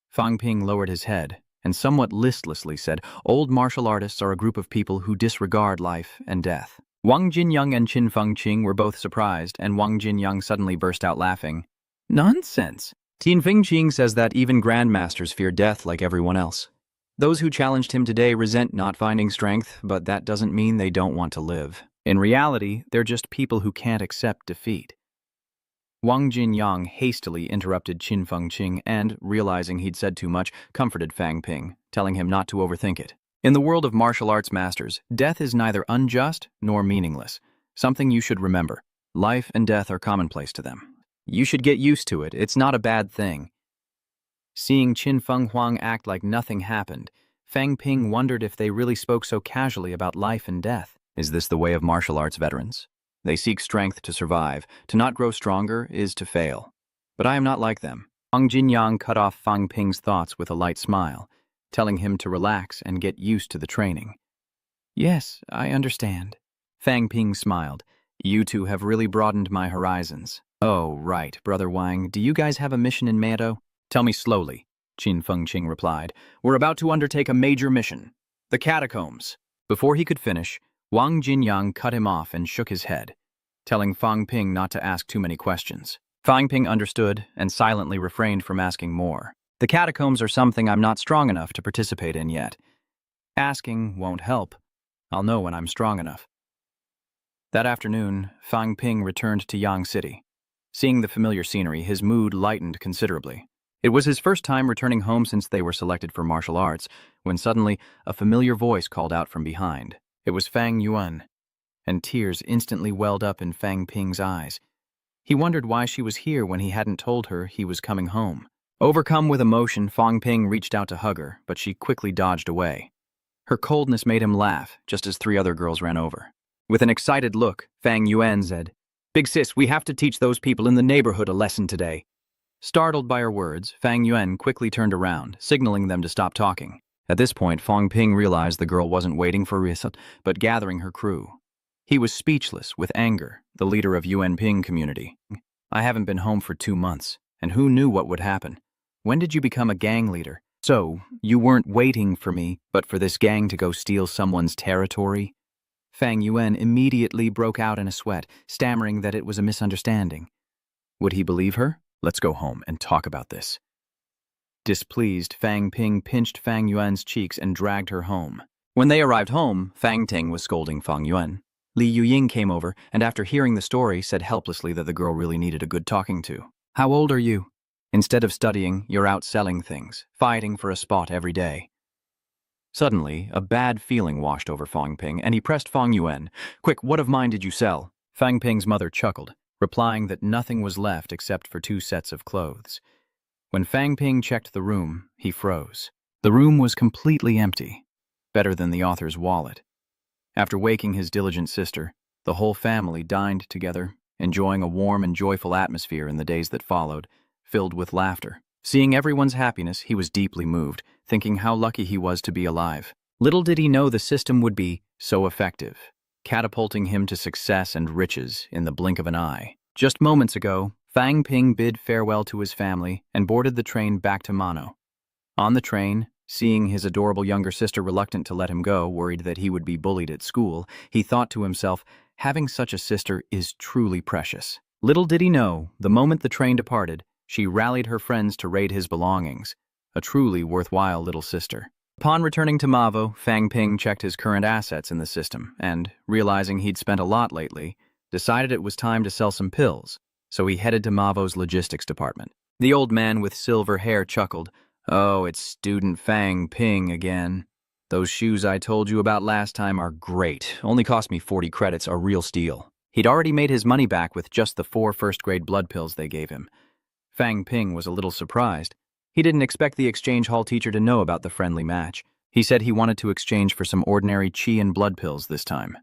Fang Ping lowered his head and somewhat listlessly said, Old martial artists are a group of people who disregard life and death. Wang Jinyang and Qin Fengqing were both surprised, and Wang Jinyang suddenly burst out laughing. Nonsense! Qin Fengqing says that even grandmasters fear death like everyone else. Those who challenged him today resent not finding strength, but that doesn't mean they don't want to live. In reality, they're just people who can't accept defeat. Wang Jinyang hastily interrupted Qin Fengqing and, realizing he'd said too much, comforted Fang Ping, telling him not to overthink it. In the world of martial arts masters, death is neither unjust nor meaningless. Something you should remember. Life and death are commonplace to them. You should get used to it. It's not a bad thing. Seeing Qin Feng Huang act like nothing happened, Fang Ping wondered if they really spoke so casually about life and death. Is this the way of martial arts veterans? They seek strength to survive. To not grow stronger is to fail. But I am not like them. Wang Jinyang cut off Fang Ping's thoughts with a light smile, telling him to relax and get used to the training. Yes, I understand. Fang Ping smiled. You two have really broadened my horizons. Oh, right, Brother Wang. Do you guys have a mission in Mado? Tell me slowly, Qin Fengqing replied. We're about to undertake a major mission. The catacombs. Before he could finish, Wang Jinyang cut him off and shook his head, telling Fang Ping not to ask too many questions. Fang Ping understood and silently refrained from asking more. The catacombs are something I'm not strong enough to participate in yet. Asking won't help. I'll know when I'm strong enough. That afternoon, Fang Ping returned to Yang City. Seeing the familiar scenery, his mood lightened considerably. It was his first time returning home since they were selected for martial arts, when suddenly a familiar voice called out from behind. It was Fang Yuan, and tears instantly welled up in Fang Ping's eyes. He wondered why she was here when he hadn't told her he was coming home. Overcome with emotion, Fang Ping reached out to hug her, but she quickly dodged away. Her coldness made him laugh, just as 3 other girls ran over. With an excited look, Fang Yuan said, "Big sis, we have to teach those people in the neighborhood a lesson today." Startled by her words, Fang Yuan quickly turned around, signaling them to stop talking. At this point, Fang Ping realized the girl wasn't waiting for Risa, but gathering her crew. He was speechless with anger, the leader of Yuan Ping community. "I haven't been home for 2 months, and who knew what would happen? When did you become a gang leader? So, you weren't waiting for me, but for this gang to go steal someone's territory?" Fang Yuan immediately broke out in a sweat, stammering that it was a misunderstanding. Would he believe her? "Let's go home and talk about this." Displeased, Fang Ping pinched Fang Yuan's cheeks and dragged her home. When they arrived home, Fang Ting was scolding Fang Yuan. Li Yuying came over, and after hearing the story, said helplessly that the girl really needed a good talking to. "How old are you? Instead of studying, you're out selling things, fighting for a spot every day." Suddenly, a bad feeling washed over Fang Ping, and he pressed Fang Yuan. "Quick, what of mine did you sell?" Fang Ping's mother chuckled, replying that nothing was left except for 2 sets of clothes. When Fang Ping checked the room, he froze. The room was completely empty, better than the author's wallet. After waking his diligent sister, the whole family dined together, enjoying a warm and joyful atmosphere in the days that followed, filled with laughter. Seeing everyone's happiness, he was deeply moved, thinking how lucky he was to be alive. Little did he know the system would be so effective, catapulting him to success and riches in the blink of an eye. Just moments ago, Fang Ping bid farewell to his family and boarded the train back to Mano. On the train, seeing his adorable younger sister reluctant to let him go, worried that he would be bullied at school, he thought to himself, having such a sister is truly precious. Little did he know, the moment the train departed, she rallied her friends to raid his belongings. A truly worthwhile little sister. Upon returning to Mavo, Fang Ping checked his current assets in the system and, realizing he'd spent a lot lately, decided it was time to sell some pills, so he headed to Mavo's logistics department. The old man with silver hair chuckled. "Oh, it's student Fang Ping again. Those shoes I told you about last time are great. Only cost me 40 credits, a real steal." He'd already made his money back with just the 4 first-grade blood pills they gave him. Fang Ping was a little surprised. He didn't expect the exchange hall teacher to know about the friendly match. He said he wanted to exchange for some ordinary qi and blood pills this time.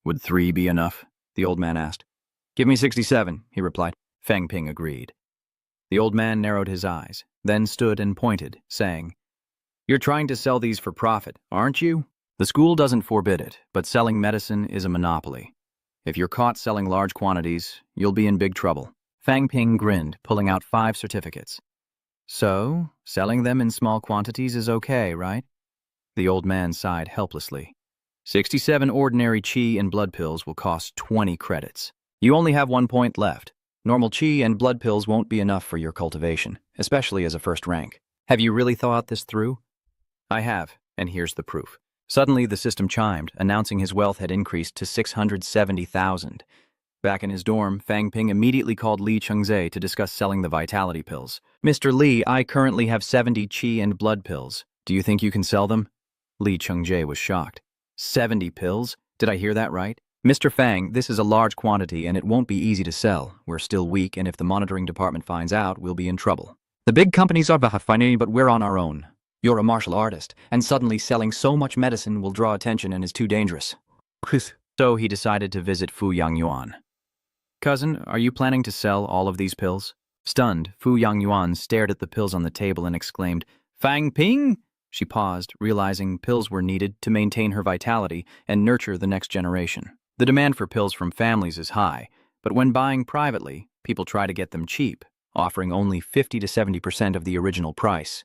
"Would 3 be enough?" the old man asked. "Give me 67, he replied. Fang Ping agreed. The old man narrowed his eyes, then stood and pointed, saying, "You're trying to sell these for profit, aren't you? The school doesn't forbid it, but selling medicine is a monopoly. If you're caught selling large quantities, you'll be in big trouble." Fang Ping grinned, pulling out 5 certificates. "So, selling them in small quantities is okay, right?" The old man sighed helplessly. 67 ordinary qi and blood pills will cost 20 credits. You only have 1 point left. Normal qi and blood pills won't be enough for your cultivation, especially as a first rank. Have you really thought this through? I have, and here's the proof. Suddenly the system chimed, announcing his wealth had increased to 670,000. Back in his dorm, Fang Ping immediately called Li Chengzhe to discuss selling the vitality pills. "Mr. Li, I currently have 70 qi and blood pills. Do you think you can sell them?" Li Chengzhe was shocked. 70 pills? Did I hear that right? "Mr. Fang, this is a large quantity and it won't be easy to sell. We're still weak, and if the monitoring department finds out, we'll be in trouble. The big companies are finding, but we're on our own. You're a martial artist, and suddenly selling so much medicine will draw attention and is too dangerous." So he decided to visit Fu Yangyuan. "Cousin, are you planning to sell all of these pills?" Stunned, Fu Yangyuan stared at the pills on the table and exclaimed, "Fang Ping?" She paused, realizing pills were needed to maintain her vitality and nurture the next generation. The demand for pills from families is high, but when buying privately, people try to get them cheap, offering only 50 to 70% of the original price.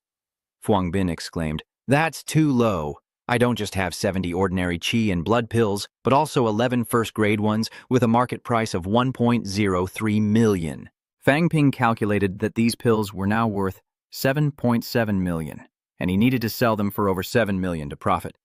Fuang Bin exclaimed, "That's too low. I don't just have 70 ordinary qi and blood pills, but also 11 first-grade ones with a market price of 1.03 million. Fang Ping calculated that these pills were now worth 7.7 million, and he needed to sell them for over 7 million to profit.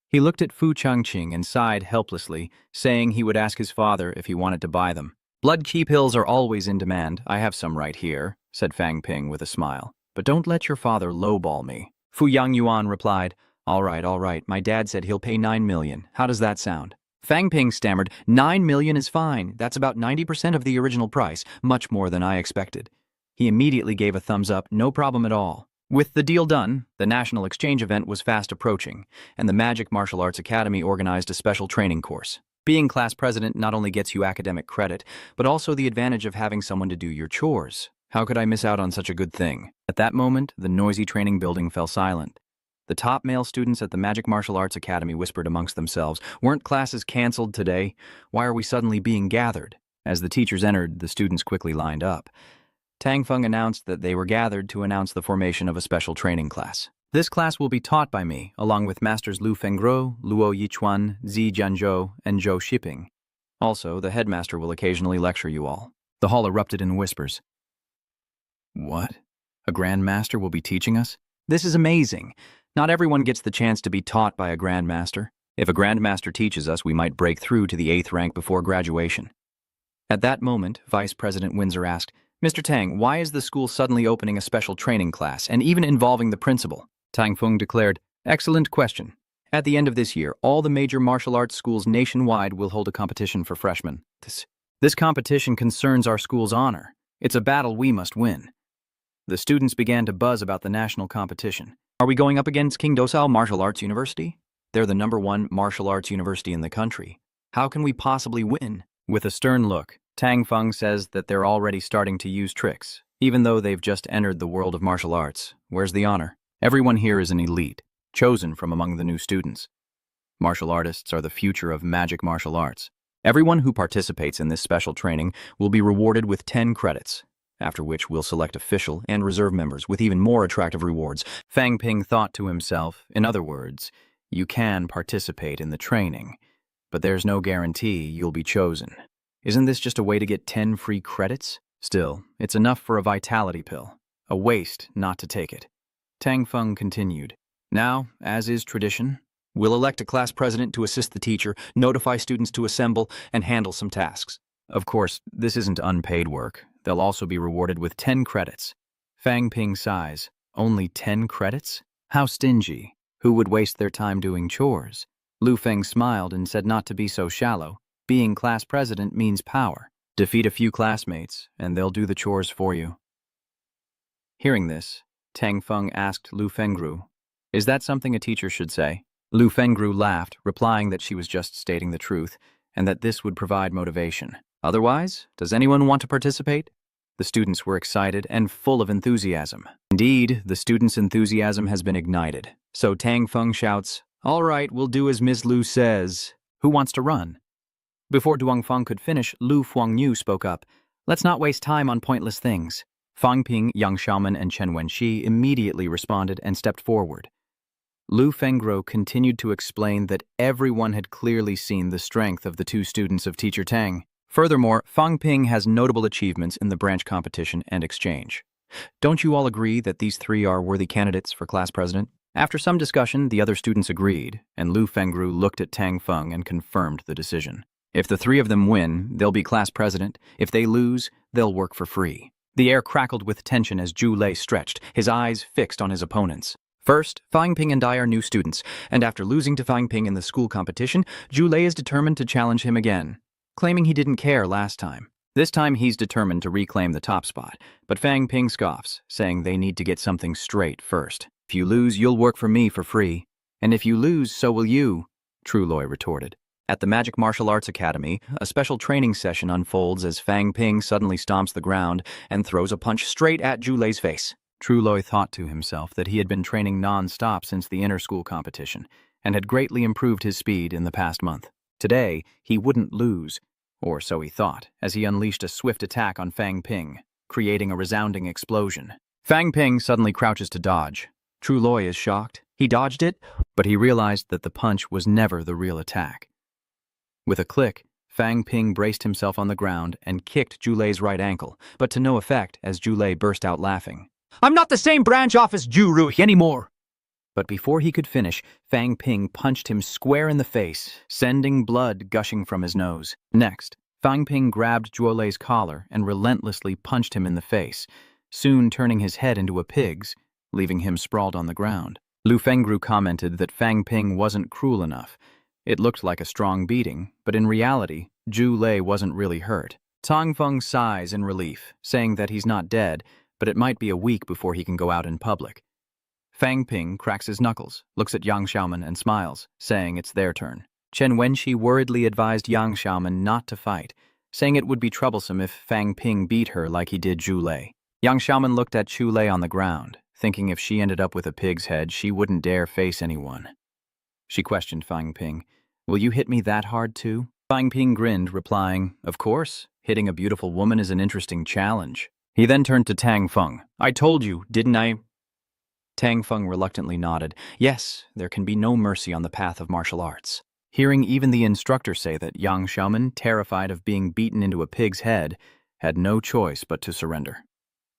He looked at Fu Changqing and sighed helplessly, saying he would ask his father if he wanted to buy them. Blood key pills are always in demand. I have some right here, said Fang Ping with a smile. But don't let your father lowball me. Fu Yangyuan replied, all right, my dad said he'll pay 9 million. How does that sound? Fang Ping stammered, 9 million is fine. That's about 90% of the original price, much more than I expected. He immediately gave a thumbs up, no problem at all. With the deal done, the national exchange event was fast approaching, and the Magic Martial Arts Academy organized a special training course. Being class president not only gets you academic credit, but also the advantage of having someone to do your chores. How could I miss out on such a good thing? At that moment, the noisy training building fell silent. The top male students at the Magic Martial Arts Academy whispered amongst themselves, weren't classes canceled today? Why are we suddenly being gathered? As the teachers entered, the students quickly lined up. Tang Feng announced that they were gathered to announce the formation of a special training class. This class will be taught by me, along with Masters Lu Fengguo, Luo Yichuan, Zi Jianzhou, and Zhou Xiping. Also, the headmaster will occasionally lecture you all. The hall erupted in whispers. What? A Grand Master will be teaching us? This is amazing. Not everyone gets the chance to be taught by a Grand Master. If a Grand Master teaches us, we might break through to the 8th rank before graduation. At that moment, Vice President Windsor asked, Mr. Tang, why is the school suddenly opening a special training class and even involving the principal? Tang Feng declared, excellent question. At the end of this year, all the major martial arts schools nationwide will hold a competition for freshmen. This competition concerns our school's honor. It's a battle we must win. The students began to buzz about the national competition. Are we going up against King Dosao Martial Arts University? They're the #1 martial arts university in the country. How can we possibly win? With a stern look, Tang Feng says that they're already starting to use tricks, even though they've just entered the world of martial arts. Where's the honor? Everyone here is an elite, chosen from among the new students. Martial artists are the future of magic martial arts. Everyone who participates in this special training will be rewarded with 10 credits, after which we'll select official and reserve members with even more attractive rewards. Fang Ping thought to himself, in other words, you can participate in the training, but there's no guarantee you'll be chosen. Isn't this just a way to get 10 free credits? Still, it's enough for a vitality pill. A waste not to take it. Tang Feng continued. Now, as is tradition, we'll elect a class president to assist the teacher, notify students to assemble, and handle some tasks. Of course, this isn't unpaid work. They'll also be rewarded with 10 credits. Fang Ping sighs. Only 10 credits? How stingy. Who would waste their time doing chores? Lu Feng smiled and said not to be so shallow. Being class president means power. Defeat a few classmates, and they'll do the chores for you. Hearing this, Tang Feng asked Lu Fengru, is that something a teacher should say? Lu Fengru laughed, replying that she was just stating the truth, and that this would provide motivation. Otherwise, does anyone want to participate? The students were excited and full of enthusiasm. Indeed, the students' enthusiasm has been ignited. So Tang Feng shouts, all right, we'll do as Ms. Lu says. Who wants to run? Before Duang Feng could finish, Lu Fuangyu spoke up. Let's not waste time on pointless things. Fang Ping, Yang Xiaoman, and Chen Wenxi immediately responded and stepped forward. Lu Fengguo continued to explain that everyone had clearly seen the strength of the two students of Teacher Tang. Furthermore, Fang Ping has notable achievements in the branch competition and exchange. Don't you all agree that these three are worthy candidates for class president? After some discussion, the other students agreed, and Lu Fengguo looked at Tang Feng and confirmed the decision. If the three of them win, they'll be class president. If they lose, they'll work for free. The air crackled with tension as Zhu Lei stretched, his eyes fixed on his opponents. First, Fang Ping and I are new students, and after losing to Fang Ping in the school competition, Zhu Lei is determined to challenge him again, claiming he didn't care last time. This time he's determined to reclaim the top spot, but Fang Ping scoffs, saying they need to get something straight first. If you lose, you'll work for me for free. And if you lose, so will you, True Loi retorted. At the Magic Martial Arts Academy, a special training session unfolds as Fang Ping suddenly stomps the ground and throws a punch straight at Zhu Lei's face. True Loi thought to himself that he had been training non-stop since the inter-school competition and had greatly improved his speed in the past month. Today, he wouldn't lose, or so he thought, as he unleashed a swift attack on Fang Ping, creating a resounding explosion. Fang Ping suddenly crouches to dodge. True Loi is shocked. He dodged it, but he realized that the punch was never the real attack. With a click, Fang Ping braced himself on the ground and kicked Zhu Lei's right ankle, but to no effect as Zhu Lei burst out laughing. I'm not the same branch office Ju Rui anymore. But before he could finish, Fang Ping punched him square in the face, sending blood gushing from his nose. Next, Fang Ping grabbed Zhuo Lei's collar and relentlessly punched him in the face, soon turning his head into a pig's, leaving him sprawled on the ground. Lu Fengru commented that Fang Ping wasn't cruel enough. It looked like a strong beating, but in reality, Zhu Lei wasn't really hurt. Tong Feng sighs in relief, saying that he's not dead, but it might be a week before he can go out in public. Fang Ping cracks his knuckles, looks at Yang Xiaoman and smiles, saying it's their turn. Chen Wenxi worriedly advised Yang Xiaoman not to fight, saying it would be troublesome if Fang Ping beat her like he did Zhu Lei. Yang Xiaoman looked at Chu Lei on the ground, thinking if she ended up with a pig's head, she wouldn't dare face anyone. She questioned Fang Ping, "Will you hit me that hard too?" Fang Ping grinned, replying, "Of course, hitting a beautiful woman is an interesting challenge." He then turned to Tang Feng. "I told you, didn't I?" Tang Feng reluctantly nodded. Yes, there can be no mercy on the path of martial arts. Hearing even the instructor say that, Yang Xiaoman, terrified of being beaten into a pig's head, had no choice but to surrender.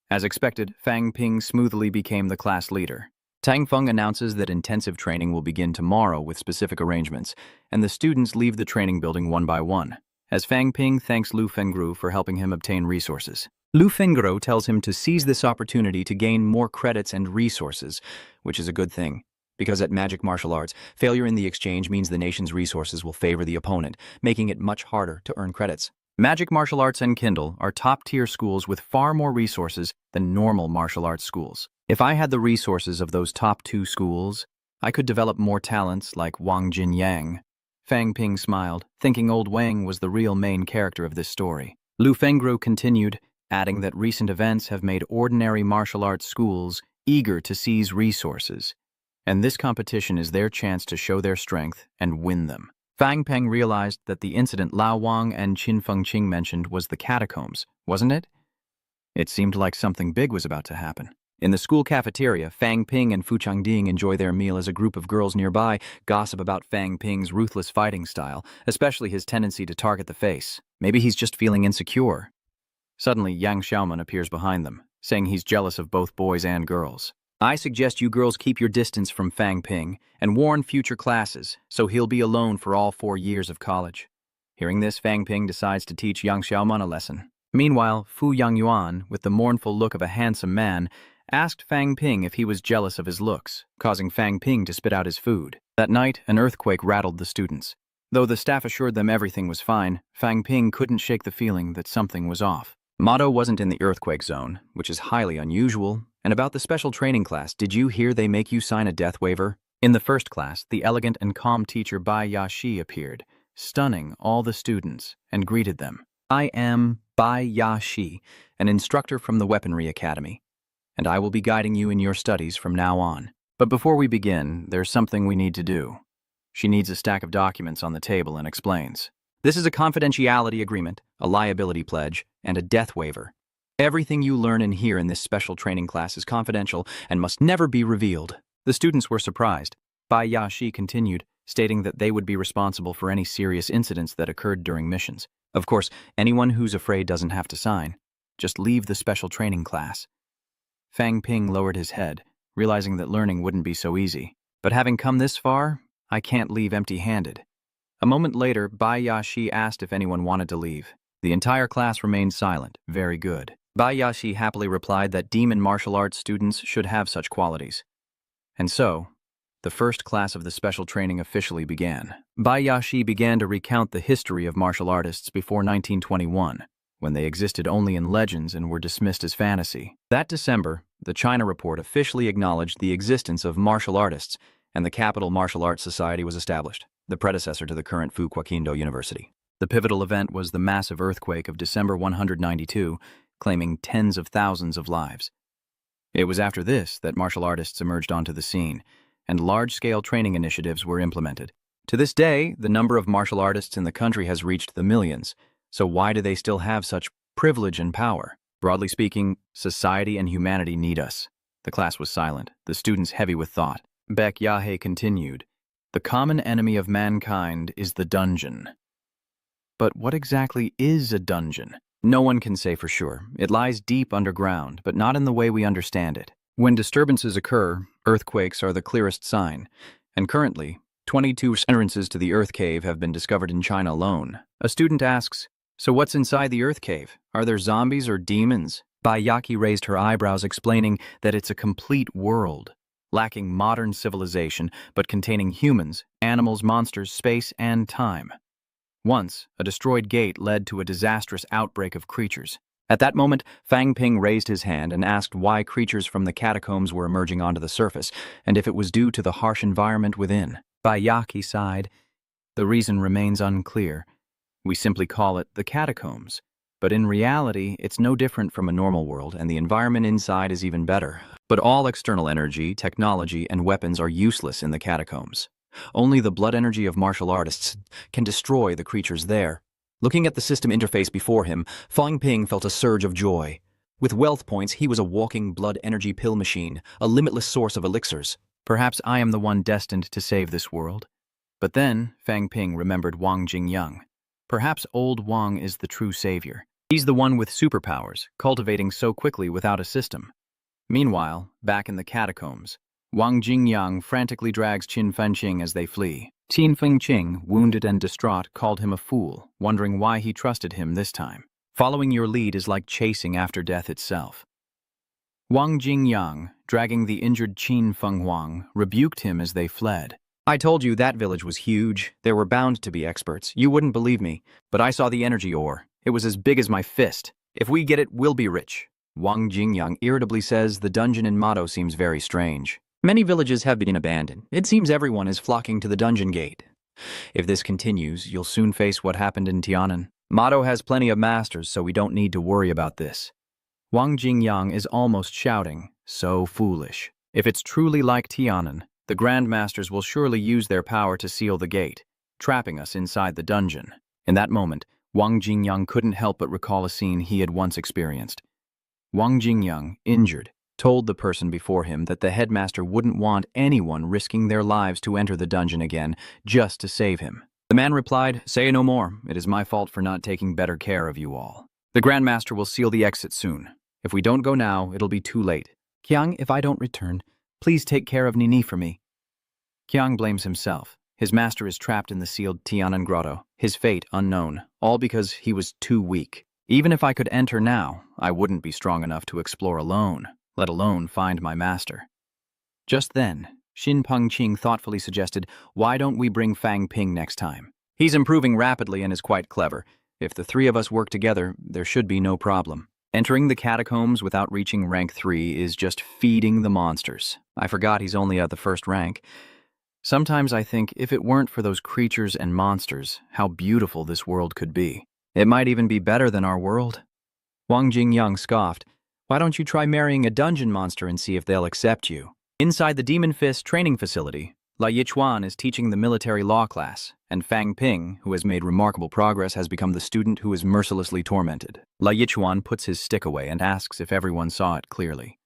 As expected, Fang Ping smoothly became the class leader. Tang Feng announces that intensive training will begin tomorrow with specific arrangements, and the students leave the training building one by one, as Fang Ping thanks Lu Fengru for helping him obtain resources. Lu Fengru tells him to seize this opportunity to gain more credits and resources, which is a good thing, because at magic martial arts, failure in the exchange means the nation's resources will favor the opponent, making it much harder to earn credits. Magic martial arts and Kindle are top-tier schools with far more resources than normal martial arts schools. If I had the resources of those top two schools, I could develop more talents like Wang Jinyang. Fang Ping smiled, thinking old Wang was the real main character of this story. Lu Fengru continued, adding that recent events have made ordinary martial arts schools eager to seize resources, and this competition is their chance to show their strength and win them. Fang Peng realized that the incident Lao Wang and Qin Fengqing mentioned was the catacombs, wasn't it? It seemed like something big was about to happen. In the school cafeteria, Fang Ping and Fu Changding enjoy their meal as a group of girls nearby gossip about Fang Ping's ruthless fighting style, especially his tendency to target the face. Maybe he's just feeling insecure. Suddenly, Yang Xiaoman appears behind them, saying he's jealous of both boys and girls. "I suggest you girls keep your distance from Fang Ping and warn future classes, so he'll be alone for all 4 years of college." Hearing this, Fang Ping decides to teach Yang Xiaoman a lesson. Meanwhile, Fu Yangyuan, with the mournful look of a handsome man, asked Fang Ping if he was jealous of his looks, causing Fang Ping to spit out his food. That night, an earthquake rattled the students. Though the staff assured them everything was fine, Fang Ping couldn't shake the feeling that something was off. Motto wasn't in the earthquake zone, which is highly unusual. And about the special training class, did you hear they make you sign a death waiver? In the first class, the elegant and calm teacher Bai Yashi appeared, stunning all the students, and greeted them. "I am Bai Yashi, an instructor from the Weaponry Academy, and I will be guiding you in your studies from now on. But before we begin, there's something we need to do." She needs a stack of documents on the table and explains. "This is a confidentiality agreement, a liability pledge, and a death waiver. Everything you learn and hear in this special training class is confidential and must never be revealed." The students were surprised. Bai Yashi continued, stating that they would be responsible for any serious incidents that occurred during missions. Of course, anyone who's afraid doesn't have to sign. Just leave the special training class. Fang Ping lowered his head, realizing that learning wouldn't be so easy. But having come this far, I can't leave empty-handed. A moment later, Bai Yashi asked if anyone wanted to leave. The entire class remained silent. Very good. Bai Yashi happily replied that demon martial arts students should have such qualities. And so, the first class of the special training officially began. Bai Yashi began to recount the history of martial artists before 1921, when they existed only in legends and were dismissed as fantasy. That December, the China Report officially acknowledged the existence of martial artists, and the Capital Martial Arts Society was established, the predecessor to the current Fuquaquindo University. The pivotal event was the massive earthquake of December 192, claiming tens of thousands of lives. It was after this that martial artists emerged onto the scene, and large-scale training initiatives were implemented. To this day, the number of martial artists in the country has reached the millions, so why do they still have such privilege and power? Broadly speaking, society and humanity need us. The class was silent, the students heavy with thought. Baek Yahe continued, "The common enemy of mankind is the dungeon." But what exactly is a dungeon? No one can say for sure. It lies deep underground, but not in the way we understand it. When disturbances occur, earthquakes are the clearest sign, and currently, 22 entrances to the Earth Cave have been discovered in China alone. A student asks, "So what's inside the Earth Cave? Are there zombies or demons?" Bayaki raised her eyebrows, explaining that it's a complete world, lacking modern civilization, but containing humans, animals, monsters, space, and time. Once, a destroyed gate led to a disastrous outbreak of creatures. At that moment, Fang Ping raised his hand and asked why creatures from the catacombs were emerging onto the surface, and if it was due to the harsh environment within. Bayaki sighed. The reason remains unclear. We simply call it the catacombs. But in reality, it's no different from a normal world, and the environment inside is even better. But all external energy, technology, and weapons are useless in the catacombs. Only the blood energy of martial artists can destroy the creatures there. Looking at the system interface before him, Fang Ping felt a surge of joy. With wealth points, he was a walking blood energy pill machine, a limitless source of elixirs. Perhaps I am the one destined to save this world. But then, Fang Ping remembered Wang Jingyang. Perhaps old Wang is the true savior. He's the one with superpowers, cultivating so quickly without a system. Meanwhile, back in the catacombs, Wang Jingyang frantically drags Qin Fengqing as they flee. Qin Fengqing, wounded and distraught, called him a fool, wondering why he trusted him this time. Following your lead is like chasing after death itself. Wang Jingyang, dragging the injured Qin Fenghuang, rebuked him as they fled. "I told you that village was huge. There were bound to be experts. You wouldn't believe me, but I saw the energy ore. It was as big as my fist. If we get it, we'll be rich." Wang Jingyang irritably says the dungeon in Motto seems very strange. Many villages have been abandoned. It seems everyone is flocking to the dungeon gate. If this continues, you'll soon face what happened in Tianan. Motto has plenty of masters, so we don't need to worry about this. Wang Jingyang is almost shouting, so foolish. If it's truly like Tianan, the Grandmasters will surely use their power to seal the gate, trapping us inside the dungeon. In that moment, Wang Jingyang couldn't help but recall a scene he had once experienced. Wang Jingyang, injured, told the person before him that the headmaster wouldn't want anyone risking their lives to enter the dungeon again just to save him. The man replied, "Say no more. It is my fault for not taking better care of you all. The Grandmaster will seal the exit soon. If we don't go now, it'll be too late. Qiang, if I don't return, please take care of Nini for me." Qiang blames himself. His master is trapped in the sealed Tianan grotto, his fate unknown, all because he was too weak. Even if I could enter now, I wouldn't be strong enough to explore alone, let alone find my master. Just then, Xin Pengqing thoughtfully suggested, "Why don't we bring Fang Ping next time? He's improving rapidly and is quite clever. If the three of us work together, there should be no problem." Entering the catacombs without reaching rank 3 is just feeding the monsters. I forgot he's only at the first rank. Sometimes I think if it weren't for those creatures and monsters, how beautiful this world could be. It might even be better than our world. Wang Jingyang scoffed. "Why don't you try marrying a dungeon monster and see if they'll accept you?" Inside the Demon Fist training facility, La Yichuan is teaching the military law class, and Fang Ping, who has made remarkable progress, has become the student who is mercilessly tormented. La Yichuan puts his stick away and asks if everyone saw it clearly.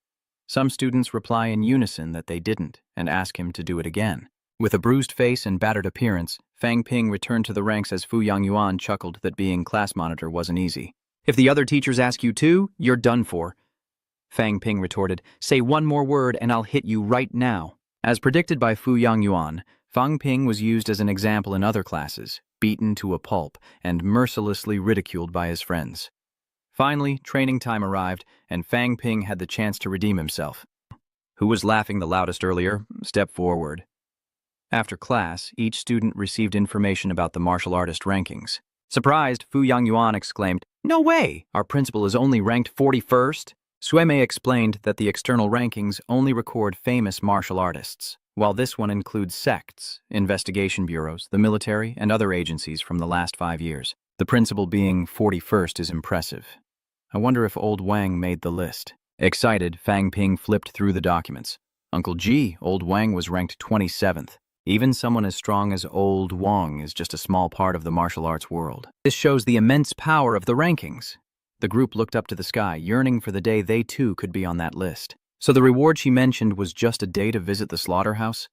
Some students reply in unison that they didn't and ask him to do it again. With a bruised face and battered appearance, Fang Ping returned to the ranks as Fu Yangyuan chuckled that being class monitor wasn't easy. "If the other teachers ask you too, you're done for." Fang Ping retorted, "Say one more word and I'll hit you right now." As predicted by Fu Yangyuan, Fang Ping was used as an example in other classes, beaten to a pulp and mercilessly ridiculed by his friends. Finally, training time arrived, and Fang Ping had the chance to redeem himself. Who was laughing the loudest earlier? Step forward. After class, each student received information about the martial artist rankings. Surprised, Fu Yangyuan exclaimed, "No way! Our principal is only ranked 41st? Suemei explained that the external rankings only record famous martial artists, while this one includes sects, investigation bureaus, the military, and other agencies from the last 5 years. The principal being 41st is impressive. I wonder if old Wang made the list." Excited, Fang Ping flipped through the documents. Uncle G, old Wang was ranked 27th. Even someone as strong as old Wang is just a small part of the martial arts world. This shows the immense power of the rankings. The group looked up to the sky, yearning for the day they too could be on that list. So the reward she mentioned was just a day to visit the slaughterhouse?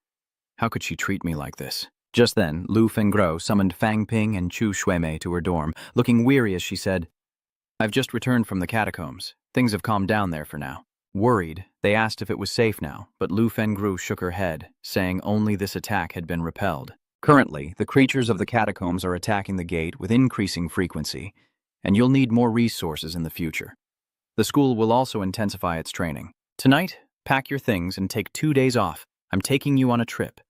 How could she treat me like this? Just then, Lu Fengro summoned Fang Ping and Chu Shuimei to her dorm, looking weary as she said, I've just returned from the catacombs. Things have calmed down there for now. Worried, they asked if it was safe now, but Lu Fengru shook her head, saying only this attack had been repelled. Currently, the creatures of the catacombs are attacking the gate with increasing frequency, and you'll need more resources in the future. The school will also intensify its training. Tonight, pack your things and take 2 days off. I'm taking you on a trip.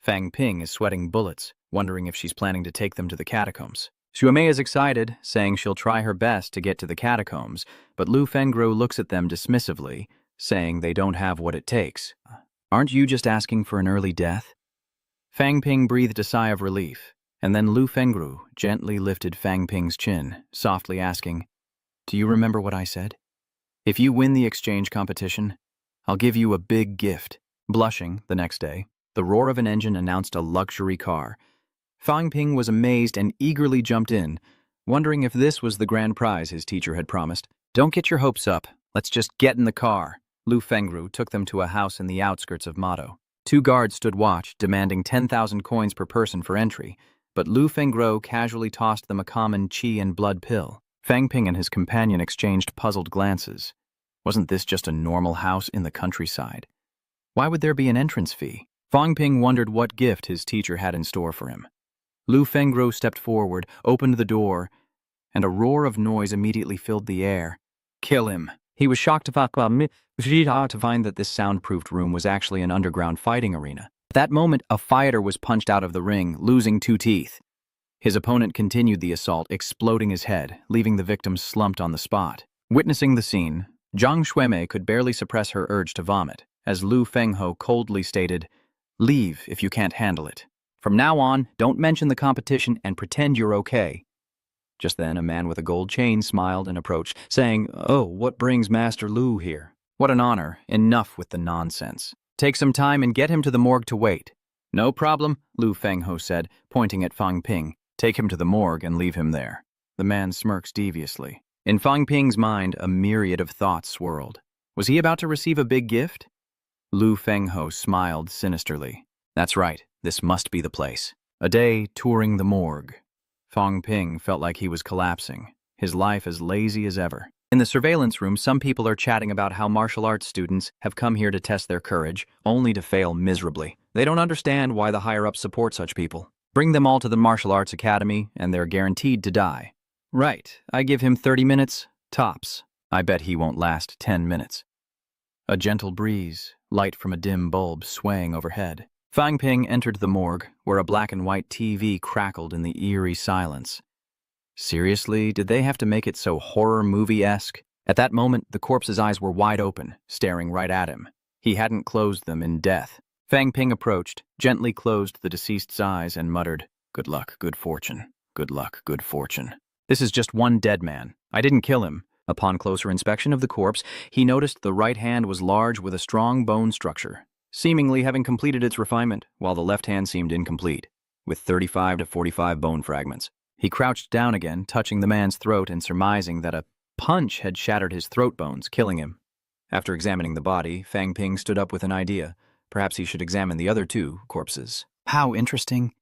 Fang Ping is sweating bullets, wondering if she's planning to take them to the catacombs. Xuemei is excited, saying she'll try her best to get to the catacombs, but Lu Fengru looks at them dismissively, saying they don't have what it takes. Aren't you just asking for an early death? Fang Ping breathed a sigh of relief, and then Lu Fengru gently lifted Fang Ping's chin, softly asking, "Do you remember what I said? If you win the exchange competition, I'll give you a big gift." Blushing the next day, the roar of an engine announced a luxury car. Fang Ping was amazed and eagerly jumped in, wondering if this was the grand prize his teacher had promised. "Don't get your hopes up. Let's just get in the car." Lu Fengru took them to a house in the outskirts of Mado. 2 guards stood watch, demanding 10,000 coins per person for entry, but Lu Fengru casually tossed them a common qi and blood pill. Fang Ping and his companion exchanged puzzled glances. Wasn't this just a normal house in the countryside? Why would there be an entrance fee? Fang Ping wondered what gift his teacher had in store for him. Lu Fengru stepped forward, opened the door, and a roar of noise immediately filled the air. "Kill him." He was shocked to find that this soundproofed room was actually an underground fighting arena. At that moment, a fighter was punched out of the ring, losing 2 teeth. His opponent continued the assault, exploding his head, leaving the victim slumped on the spot. Witnessing the scene, Zhang Xuemei could barely suppress her urge to vomit, as Lu Fengho coldly stated, "Leave if you can't handle it. From now on, don't mention the competition and pretend you're okay." Just then, a man with a gold chain smiled and approached, saying, "Oh, what brings Master Lu here? What an honor. Enough with the nonsense. Take some time and get him to the morgue to wait." "No problem," Lu Fengho said, pointing at Fang Ping. "Take him to the morgue and leave him there." The man smirks deviously. In Fang Ping's mind, a myriad of thoughts swirled. Was he about to receive a big gift? Lu Fengho smiled sinisterly. "That's right. This must be the place." A day touring the morgue. Fang Ping felt like he was collapsing, his life as lazy as ever. In the surveillance room, some people are chatting about how martial arts students have come here to test their courage, only to fail miserably. They don't understand why the higher-ups support such people. Bring them all to the martial arts academy, and they're guaranteed to die. Right, I give him 30 minutes, tops. I bet he won't last 10 minutes. A gentle breeze, light from a dim bulb swaying overhead. Fang Ping entered the morgue, where a black and white TV crackled in the eerie silence. Seriously, did they have to make it so horror movie-esque? At that moment, the corpse's eyes were wide open, staring right at him. He hadn't closed them in death. Fang Ping approached, gently closed the deceased's eyes, and muttered, "Good luck, good fortune. Good luck, good fortune." This is just one dead man. I didn't kill him. Upon closer inspection of the corpse, he noticed the right hand was large with a strong bone structure, seemingly having completed its refinement, while the left hand seemed incomplete, with 35 to 45 bone fragments. He crouched down again, touching the man's throat and surmising that a punch had shattered his throat bones, killing him. After examining the body, Fang Ping stood up with an idea. Perhaps he should examine the other 2 corpses. How interesting.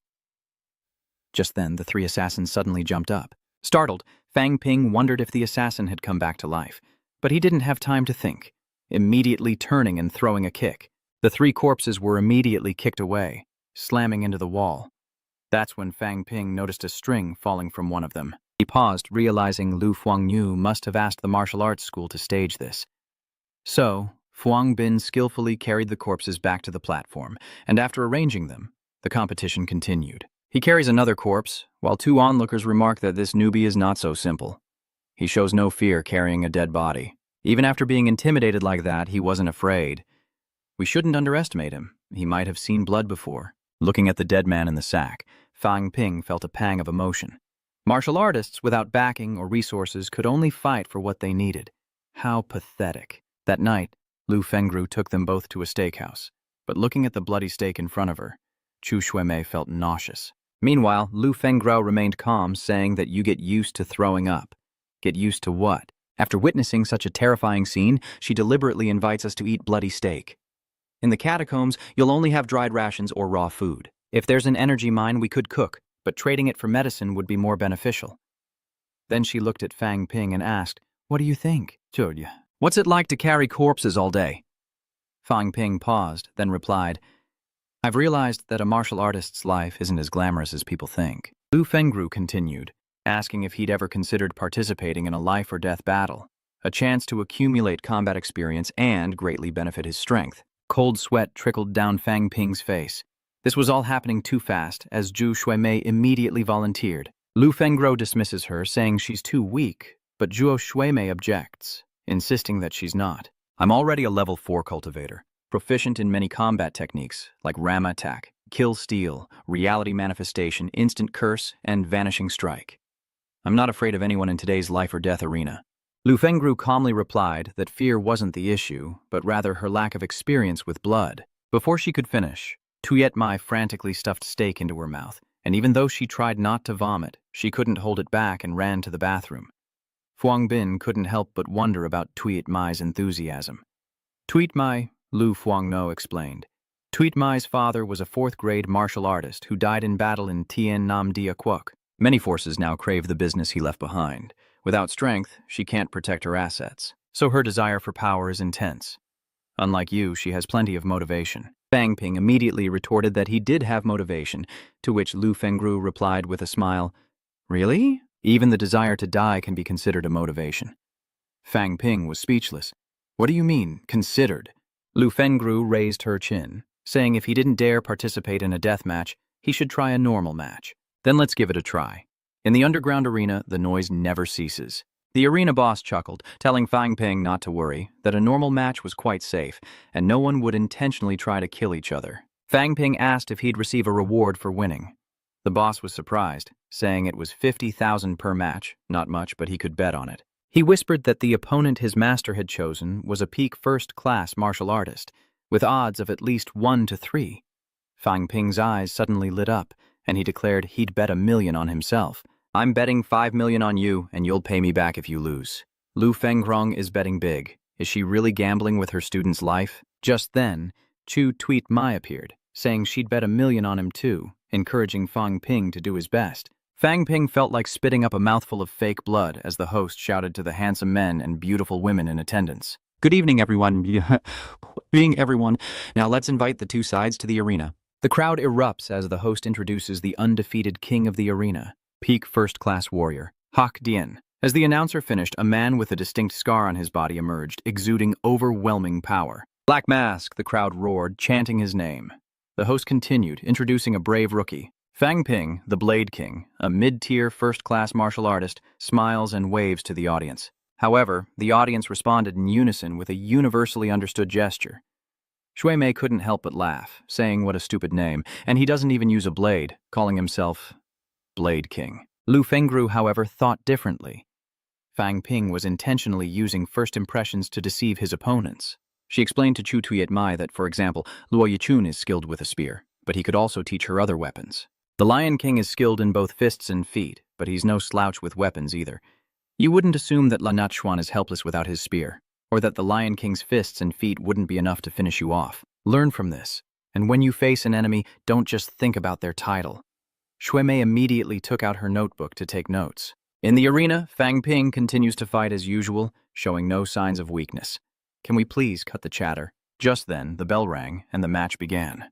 Just then, the 3 assassins suddenly jumped up. Startled, Fang Ping wondered if the assassin had come back to life, but he didn't have time to think, immediately turning and throwing a kick. The 3 corpses were immediately kicked away, slamming into the wall. That's when Fang Ping noticed a string falling from one of them. He paused, realizing Lu Fuangyu must have asked the martial arts school to stage this. So, Fuang Bin skillfully carried the corpses back to the platform, and after arranging them, the competition continued. He carries another corpse, while 2 onlookers remark that this newbie is not so simple. He shows no fear carrying a dead body. Even after being intimidated like that, he wasn't afraid. We shouldn't underestimate him. He might have seen blood before. Looking at the dead man in the sack, Fang Ping felt a pang of emotion. Martial artists without backing or resources could only fight for what they needed. How pathetic. That night, Lu Fengru took them both to a steakhouse, but looking at the bloody steak in front of her, Chu Xuemei felt nauseous. Meanwhile, Lu Fengru remained calm, saying that you get used to throwing up. Get used to what? After witnessing such a terrifying scene, she deliberately invites us to eat bloody steak. In the catacombs, you'll only have dried rations or raw food. If there's an energy mine, we could cook, but trading it for medicine would be more beneficial. Then she looked at Fang Ping and asked, "What do you think, Julia? What's it like to carry corpses all day?" Fang Ping paused, then replied, "I've realized that a martial artist's life isn't as glamorous as people think." Lu Fengru continued, asking if he'd ever considered participating in a life-or-death battle, a chance to accumulate combat experience and greatly benefit his strength. Cold sweat trickled down Fang Ping's face. This was all happening too fast, as Zhu Shuimei immediately volunteered. Lu Fengru dismisses her, saying she's too weak, but Zhuo Shuimei objects, insisting that she's not. "I'm already a level 4 cultivator, proficient in many combat techniques like Rama attack, kill steal, reality manifestation, instant curse, and vanishing strike. I'm not afraid of anyone in today's life-or-death arena." Lu Fengru calmly replied that fear wasn't the issue, but rather her lack of experience with blood. Before she could finish, Tuyet Mai frantically stuffed steak into her mouth, and even though she tried not to vomit, she couldn't hold it back and ran to the bathroom. Fuang Bin couldn't help but wonder about Tuyet Mai's enthusiasm. Tuyet Mai, Lu Fuangno explained. Tuyet Mai's father was a 4th-grade martial artist who died in battle in Tien Nam Dia Quoc. Many forces now crave the business he left behind. Without strength, she can't protect her assets, so her desire for power is intense. Unlike you, she has plenty of motivation. Fang Ping immediately retorted that he did have motivation, to which Lu Fengru replied with a smile, "Really? Even the desire to die can be considered a motivation." Fang Ping was speechless. "What do you mean, considered?" Lu Fengru raised her chin, saying if he didn't dare participate in a death match, he should try a normal match. "Then let's give it a try." In the underground arena, the noise never ceases. The arena boss chuckled, telling Fang Ping not to worry, that a normal match was quite safe, and no one would intentionally try to kill each other. Fang Ping asked if he'd receive a reward for winning. The boss was surprised, saying it was 50,000 per match, not much, but he could bet on it. He whispered that the opponent his master had chosen was a peak 1st-class martial artist, with odds of at least 1 to 3. Fang Ping's eyes suddenly lit up, and he declared he'd bet 1,000,000 on himself. "I'm betting 5,000,000 on you, and you'll pay me back if you lose." Lu Fengrong is betting big. Is she really gambling with her student's life? Just then, Chu Tweet Mai appeared, saying she'd bet 1,000,000 on him too, encouraging Fang Ping to do his best. Fang Ping felt like spitting up a mouthful of fake blood as the host shouted to the handsome men and beautiful women in attendance. "Good evening, everyone. Everyone. Now let's invite the two sides to the arena." The crowd erupts as the host introduces the undefeated king of the arena, peak 1st-class warrior, Hak Dien. As the announcer finished, a man with a distinct scar on his body emerged, exuding overwhelming power. "Black Mask," the crowd roared, chanting his name. The host continued, introducing a brave rookie. Fang Ping, the Blade King, a mid-tier 1st-class martial artist, smiles and waves to the audience. However, the audience responded in unison with a universally understood gesture. Shui Mei couldn't help but laugh, saying what a stupid name, and he doesn't even use a blade, calling himself Blade King. Lu Fengru, however, thought differently. Fang Ping was intentionally using first impressions to deceive his opponents. She explained to Chu Tuyet Mai that, for example, Luo Yichun is skilled with a spear, but he could also teach her other weapons. The Lion King is skilled in both fists and feet, but he's no slouch with weapons either. You wouldn't assume that Lan Natchuan is helpless without his spear, or that the Lion King's fists and feet wouldn't be enough to finish you off. Learn from this, and when you face an enemy, don't just think about their title. Shui Mei immediately took out her notebook to take notes. In the arena, Fang Ping continues to fight as usual, showing no signs of weakness. Can we please cut the chatter? Just then, the bell rang, and the match began.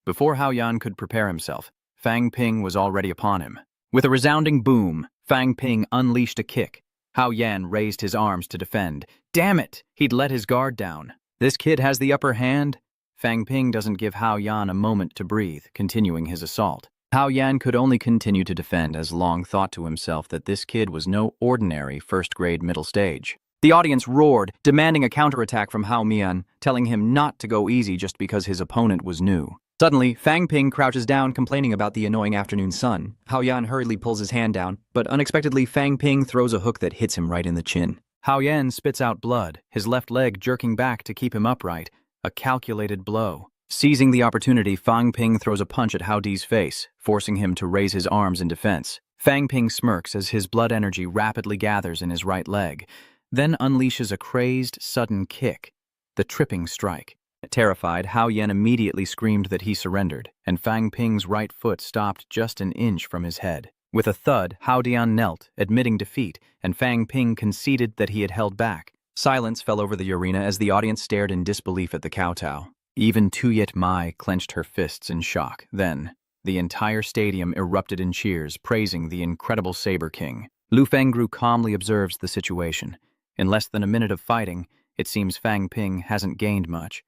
Before Hao Yan could prepare himself, Fang Ping was already upon him. With a resounding boom, Fang Ping unleashed a kick. Hao Yan raised his arms to defend. Damn it! He'd let his guard down. This kid has the upper hand. Fang Ping doesn't give Hao Yan a moment to breathe, continuing his assault. Hao Yan could only continue to defend as Long thought to himself that this kid was no ordinary first-grade middle stage. The audience roared, demanding a counterattack from Hao Mian, telling him not to go easy just because his opponent was new. Suddenly, Fang Ping crouches down, complaining about the annoying afternoon sun. Hao Yan hurriedly pulls his hand down, but unexpectedly Fang Ping throws a hook that hits him right in the chin. Hao Yan spits out blood, his left leg jerking back to keep him upright, a calculated blow. Seizing the opportunity, Fang Ping throws a punch at Hao Di's face, forcing him to raise his arms in defense. Fang Ping smirks as his blood energy rapidly gathers in his right leg, then unleashes a crazed, sudden kick, the tripping strike. Terrified, Hao Yan immediately screamed that he surrendered, and Fang Ping's right foot stopped just an inch from his head. With a thud, Hao Dian knelt, admitting defeat, and Fang Ping conceded that he had held back. Silence fell over the arena as the audience stared in disbelief at the kowtow. Even Tuyet Mai clenched her fists in shock. Then, the entire stadium erupted in cheers, praising the incredible Saber King. Lu Fengru calmly observes the situation. In less than a minute of fighting, it seems Fang Ping hasn't gained much.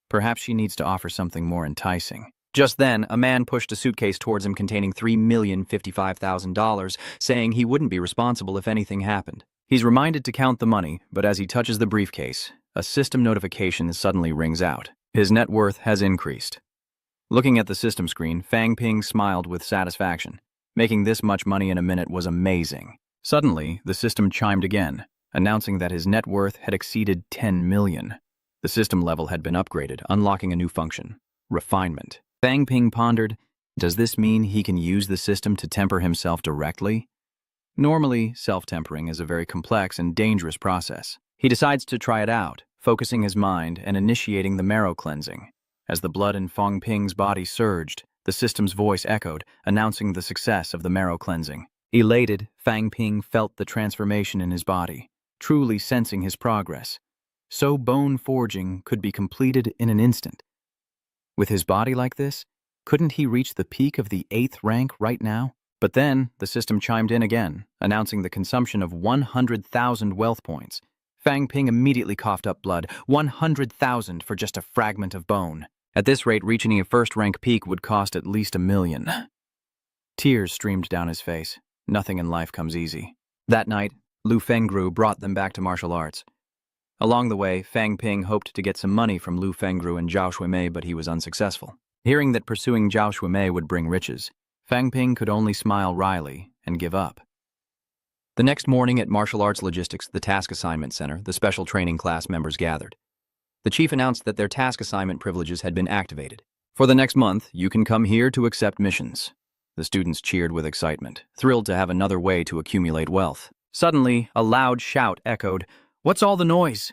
Perhaps she needs to offer something more enticing. Just then, a man pushed a suitcase towards him containing $3,055,000, saying he wouldn't be responsible if anything happened. He's reminded to count the money, but as he touches the briefcase, a system notification suddenly rings out. His net worth has increased. Looking at the system screen, Fang Ping smiled with satisfaction. Making this much money in a minute was amazing. Suddenly, the system chimed again, announcing that his net worth had exceeded 10 million. The system level had been upgraded, unlocking a new function: refinement. Fang Ping pondered, does this mean he can use the system to temper himself directly? Normally, self-tempering is a very complex and dangerous process. He decides to try it out, focusing his mind and initiating the marrow cleansing. As the blood in Fang Ping's body surged, the system's voice echoed, announcing the success of the marrow cleansing. Elated, Fang Ping felt the transformation in his body, truly sensing his progress. So bone forging could be completed in an instant. With his body like this, couldn't he reach the peak of the 8th rank right now? But then, the system chimed in again, announcing the consumption of 100,000 wealth points. Fang Ping immediately coughed up blood. 100,000 for just a fragment of bone. At this rate, reaching a first-rank peak would cost at least $1 million. Tears streamed down his face. Nothing in life comes easy. That night, Lu Fengru brought them back to martial arts. Along the way, Fang Ping hoped to get some money from Lu Fengru and Zhao Shuimei, but he was unsuccessful. Hearing that pursuing Zhao Shuimei would bring riches, Fang Ping could only smile wryly and give up. The next morning at Martial Arts Logistics, the Task Assignment Center, the special training class members gathered. The chief announced that their task assignment privileges had been activated. For the next month, you can come here to accept missions. The students cheered with excitement, thrilled to have another way to accumulate wealth. Suddenly, a loud shout echoed, "What's all the noise?"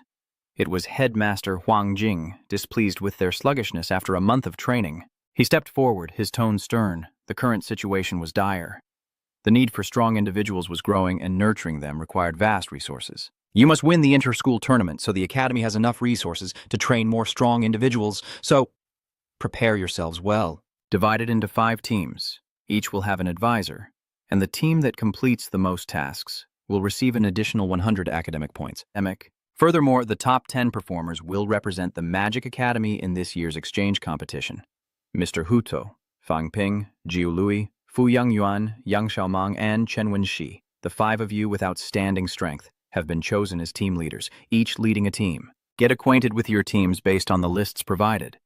It was Headmaster Huang Jing, displeased with their sluggishness after a month of training. He stepped forward, his tone stern. The current situation was dire. The need for strong individuals was growing, and nurturing them required vast resources. You must win the inter-school tournament so the academy has enough resources to train more strong individuals, so prepare yourselves well. Divided into 5 teams, each will have an advisor, and the team that completes the most tasks will receive an additional 100 academic points. Furthermore, the top 10 performers will represent the Magic Academy in this year's exchange competition. Mr. Huto, Fang Ping, Jiu Lui, Fu Yangyuan, Yang Xiaomang, and Chen Wenxi, the 5 of you with outstanding strength, have been chosen as team leaders, each leading a team. Get acquainted with your teams based on the lists provided.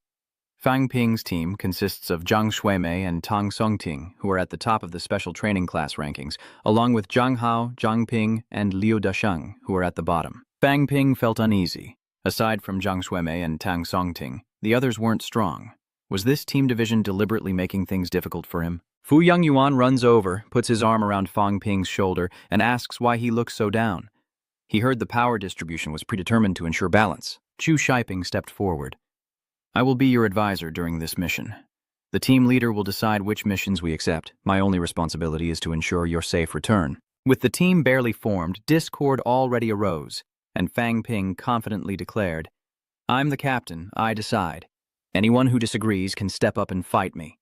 Fang Ping's team consists of Zhang Shuimei and Tang Songting, who are at the top of the special training class rankings, along with Zhang Hao, Zhang Ping, and Liu Dasheng, who are at the bottom. Fang Ping felt uneasy. Aside from Zhang Shuimei and Tang Songting, the others weren't strong. Was this team division deliberately making things difficult for him? Fu Yangyuan runs over, puts his arm around Fang Ping's shoulder, and asks why he looks so down. He heard the power distribution was predetermined to ensure balance. Chu Shiping stepped forward. I will be your advisor during this mission. The team leader will decide which missions we accept. My only responsibility is to ensure your safe return. With the team barely formed, discord already arose, and Fang Ping confidently declared, I'm the captain, I decide. Anyone who disagrees can step up and fight me.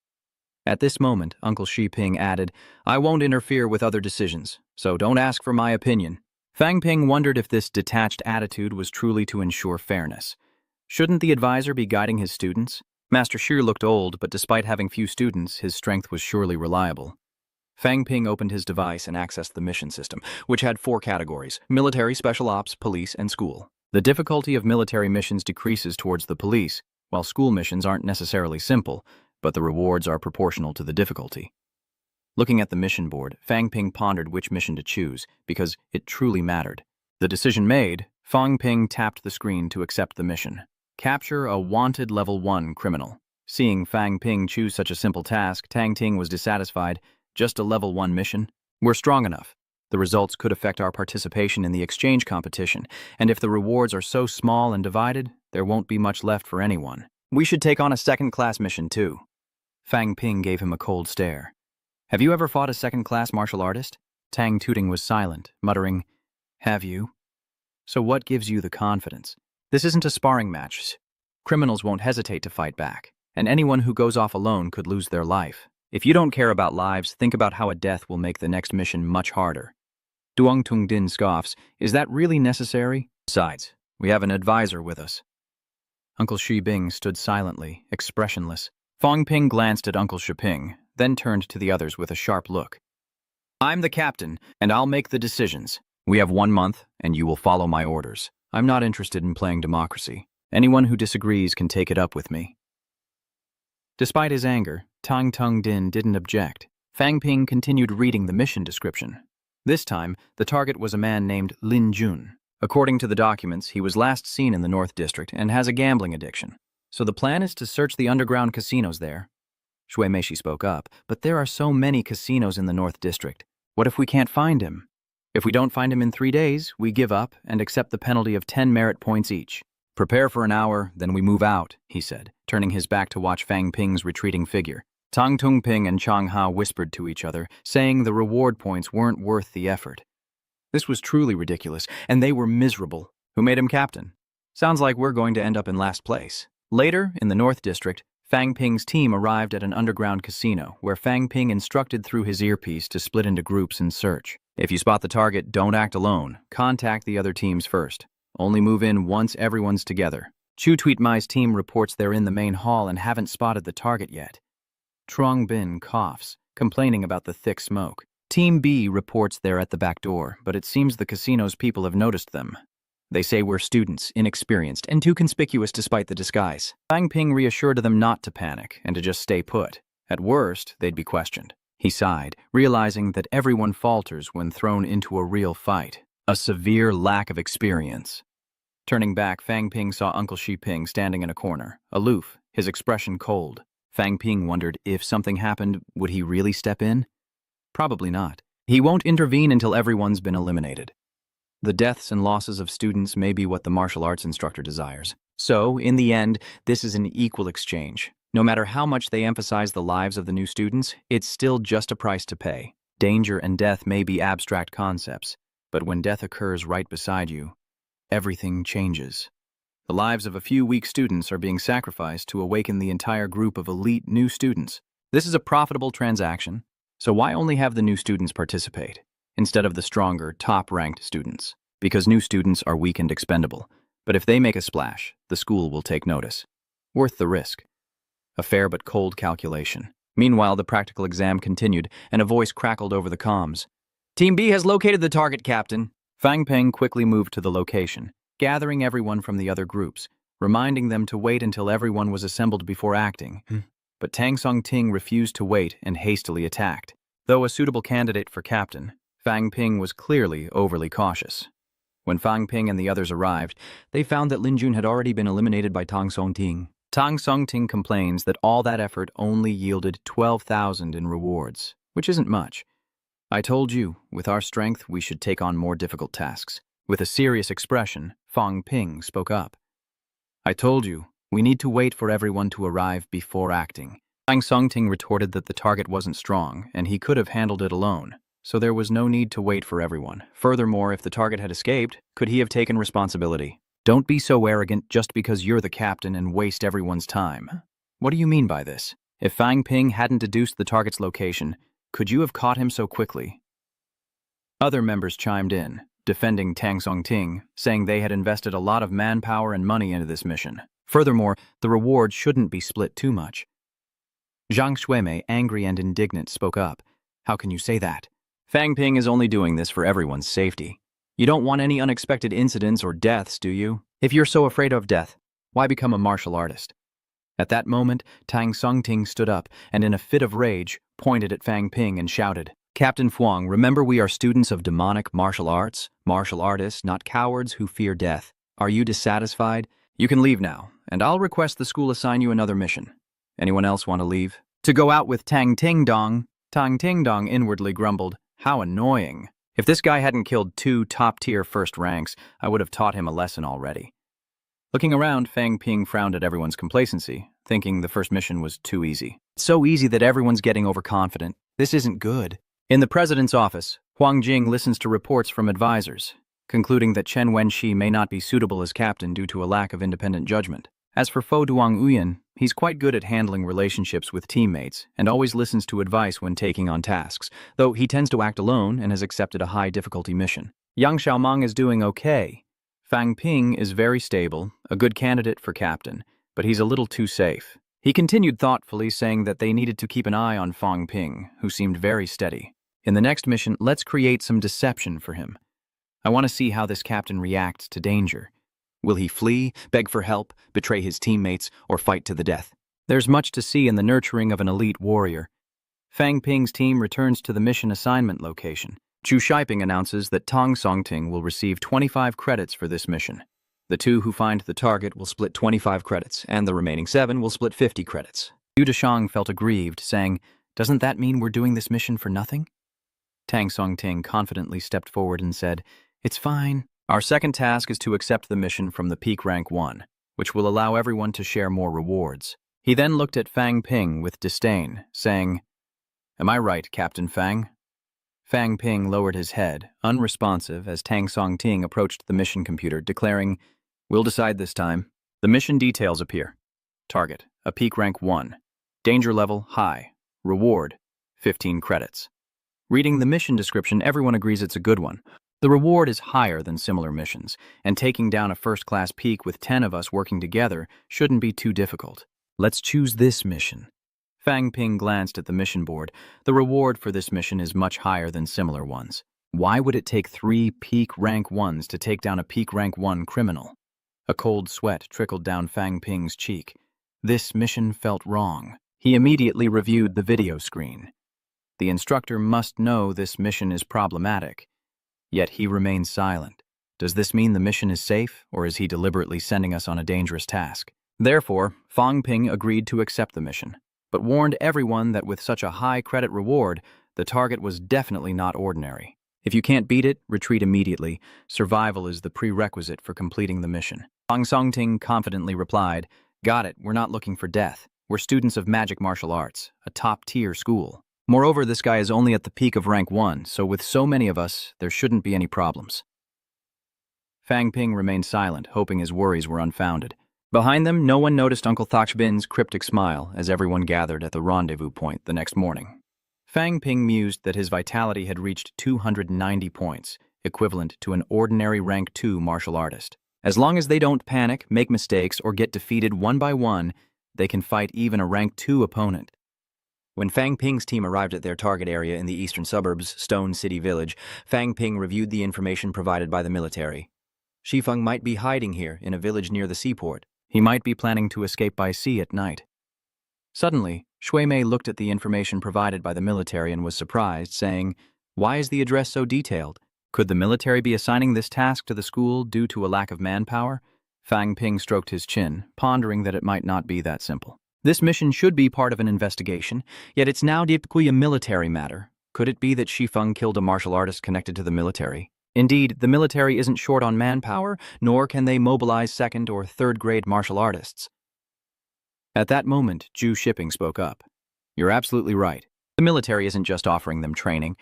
At this moment, Uncle Shi Ping added, I won't interfere with other decisions, so don't ask for my opinion. Fang Ping wondered if this detached attitude was truly to ensure fairness. Shouldn't the advisor be guiding his students? Master Shi looked old, but despite having few students, his strength was surely reliable. Fang Ping opened his device and accessed the mission system, which had 4 categories: military, special ops, police, and school. The difficulty of military missions decreases towards the police, while school missions aren't necessarily simple, but the rewards are proportional to the difficulty. Looking at the mission board, Fang Ping pondered which mission to choose, because it truly mattered. The decision made, Fang Ping tapped the screen to accept the mission. Capture a wanted level 1 criminal. Seeing Fang Ping choose such a simple task, Tang Ting was dissatisfied. Just a level 1 mission? We're strong enough. The results could affect our participation in the exchange competition, and if the rewards are so small and divided, there won't be much left for anyone. We should take on a second-class mission too. Fang Ping gave him a cold stare. Have you ever fought a second-class martial artist? Tang Tooting was silent, muttering, "Have you? So what gives you the confidence? This isn't a sparring match. Criminals won't hesitate to fight back, and anyone who goes off alone could lose their life. If you don't care about lives, think about how a death will make the next mission much harder." Duong Tung Din scoffs, "Is that really necessary? Besides, we have an advisor with us." Uncle Shi Bing stood silently, expressionless. Fong Ping glanced at Uncle Shi Ping, then turned to the others with a sharp look. "I'm the captain, and I'll make the decisions. We have 1 month, and you will follow my orders. I'm not interested in playing democracy. Anyone who disagrees can take it up with me." Despite his anger, Tang Tung Din didn't object. Fang Ping continued reading the mission description. This time, the target was a man named Lin Jun. According to the documents, he was last seen in the North District and has a gambling addiction. So the plan is to search the underground casinos there. Shui Meishi spoke up, "But there are so many casinos in the North District. What if we can't find him? If we don't find him in 3 days, we give up and accept the penalty of 10 merit points each. Prepare for an hour, then we move out," he said, turning his back to watch Fang Ping's retreating figure. Tang Tung Ping and Chang Ha whispered to each other, saying the reward points weren't worth the effort. This was truly ridiculous, and they were miserable. Who made him captain? Sounds like we're going to end up in last place. Later, in the North District, Fang Ping's team arrived at an underground casino, where Fang Ping instructed through his earpiece to split into groups and search. If you spot the target, don't act alone. Contact the other teams first. Only move in once everyone's together. Chu Tweetmai's team reports they're in the main hall and haven't spotted the target yet. Trong Bin coughs, complaining about the thick smoke. Team B reports they're at the back door, but it seems the casino's people have noticed them. They say we're students, inexperienced, and too conspicuous despite the disguise. Fang Ping reassured them not to panic and to just stay put. At worst, they'd be questioned. He sighed, realizing that everyone falters when thrown into a real fight. A severe lack of experience. Turning back, Fang Ping saw Uncle Shi Ping standing in a corner, aloof, his expression cold. Fang Ping wondered if something happened, would he really step in? Probably not. He won't intervene until everyone's been eliminated. The deaths and losses of students may be what the martial arts instructor desires. So, in the end, this is an equal exchange. No matter how much they emphasize the lives of the new students, it's still just a price to pay. Danger and death may be abstract concepts, but when death occurs right beside you, everything changes. The lives of a few weak students are being sacrificed to awaken the entire group of elite new students. This is a profitable transaction, so why only have the new students participate, instead of the stronger, top-ranked students? Because new students are weak and expendable, but if they make a splash, the school will take notice. Worth the risk. A fair but cold calculation. Meanwhile, the practical exam continued, and a voice crackled over the comms. "Team B has located the target, Captain." Fang Ping quickly moved to the location, gathering everyone from the other groups, reminding them to wait until everyone was assembled before acting. But Tang Song Ting refused to wait and hastily attacked. Though a suitable candidate for captain, Fang Ping was clearly overly cautious. When Fang Ping and the others arrived, they found that Lin Jun had already been eliminated by Tang Song Ting. Tang Song Ting complains that all that effort only yielded 12,000 in rewards, which isn't much. "I told you, with our strength, we should take on more difficult tasks." With a serious expression, Fang Ping spoke up. "I told you, we need to wait for everyone to arrive before acting." Tang Song Ting retorted that the target wasn't strong, and he could have handled it alone, so there was no need to wait for everyone. Furthermore, if the target had escaped, could he have taken responsibility? "Don't be so arrogant just because you're the captain and waste everyone's time." What do you mean by this? If Fang Ping hadn't deduced the target's location, could you have caught him so quickly? Other members chimed in, defending Tang Song Ting, saying they had invested a lot of manpower and money into this mission. Furthermore, the reward shouldn't be split too much. Zhang Xuemei, angry and indignant, spoke up. "How can you say that? Fang Ping is only doing this for everyone's safety. You don't want any unexpected incidents or deaths, do you? If you're so afraid of death, why become a martial artist?" At that moment, Tang Song Ting stood up and in a fit of rage, pointed at Fang Ping and shouted, "Captain Fuang, remember we are students of demonic martial artists, not cowards who fear death. Are you dissatisfied? You can leave now, and I'll request the school assign you another mission. Anyone else want to leave?" "To go out with Tang Ting Dong." Tang Ting Dong inwardly grumbled, "How annoying. If this guy hadn't killed 2 top-tier first ranks, I would have taught him a lesson already." Looking around, Fang Ping frowned at everyone's complacency, thinking the first mission was too easy. So easy that everyone's getting overconfident. This isn't good. In the president's office, Huang Jing listens to reports from advisors, concluding that Chen Wenxi may not be suitable as captain due to a lack of independent judgment. As for Fo Duang Uyan, he's quite good at handling relationships with teammates and always listens to advice when taking on tasks, though he tends to act alone and has accepted a high-difficulty mission. Yang Xiaomang is doing okay. Fang Ping is very stable, a good candidate for captain, but he's a little too safe. He continued thoughtfully, saying that they needed to keep an eye on Fang Ping, who seemed very steady. In the next mission, let's create some deception for him. I want to see how this captain reacts to danger. Will he flee, beg for help, betray his teammates, or fight to the death? There's much to see in the nurturing of an elite warrior. Fang Ping's team returns to the mission assignment location. Chu Shiping announces that Tong Songting will receive 25 credits for this mission. The two who find the target will split 25 credits, and the remaining 7 will split 50 credits. Yu Deshang felt aggrieved, saying, "Doesn't that mean we're doing this mission for nothing?" Tang Songting confidently stepped forward and said, "It's fine. Our second task is to accept the mission from the peak rank 1, which will allow everyone to share more rewards." He then looked at Fang Ping with disdain, saying, "Am I right, Captain Fang?" Fang Ping lowered his head, unresponsive, as Tang Songting approached the mission computer, declaring, "We'll decide this time." The mission details appear. Target, a peak rank 1. Danger level, high. Reward, 15 credits. Reading the mission description, everyone agrees it's a good one. The reward is higher than similar missions, and taking down a first-class peak with 10 of us working together shouldn't be too difficult. Let's choose this mission. Fang Ping glanced at the mission board. The reward for this mission is much higher than similar ones. Why would it take 3 peak rank 1s to take down a peak rank 1 criminal? A cold sweat trickled down Fang Ping's cheek. This mission felt wrong. He immediately reviewed the video screen. The instructor must know this mission is problematic. Yet he remains silent. Does this mean the mission is safe, or is he deliberately sending us on a dangerous task? Therefore, Fang Ping agreed to accept the mission, but warned everyone that with such a high credit reward, the target was definitely not ordinary. If you can't beat it, retreat immediately. Survival is the prerequisite for completing the mission. Fang Songting confidently replied, "Got it, we're not looking for death. We're students of magic martial arts, a top-tier school. Moreover, this guy is only at the peak of rank 1, so with so many of us, there shouldn't be any problems." Fang Ping remained silent, hoping his worries were unfounded. Behind them, no one noticed Uncle Thakshbin's cryptic smile as everyone gathered at the rendezvous point the next morning. Fang Ping mused that his vitality had reached 290 points, equivalent to an ordinary rank 2 martial artist. As long as they don't panic, make mistakes, or get defeated one by one, they can fight even a rank 2 opponent. When Fang Ping's team arrived at their target area in the eastern suburbs, Stone City Village, Fang Ping reviewed the information provided by the military. Shifeng might be hiding here in a village near the seaport. He might be planning to escape by sea at night. Suddenly, Shui Mei looked at the information provided by the military and was surprised, saying, "Why is the address so detailed? Could the military be assigning this task to the school due to a lack of manpower?" Fang Ping stroked his chin, pondering that it might not be that simple. This mission should be part of an investigation, yet it's now deeply a military matter. Could it be that Shifeng killed a martial artist connected to the military? Indeed, the military isn't short on manpower, nor can they mobilize second- or third-grade martial artists. At that moment, Zhu Shiping spoke up. "You're absolutely right. The military isn't just offering them training.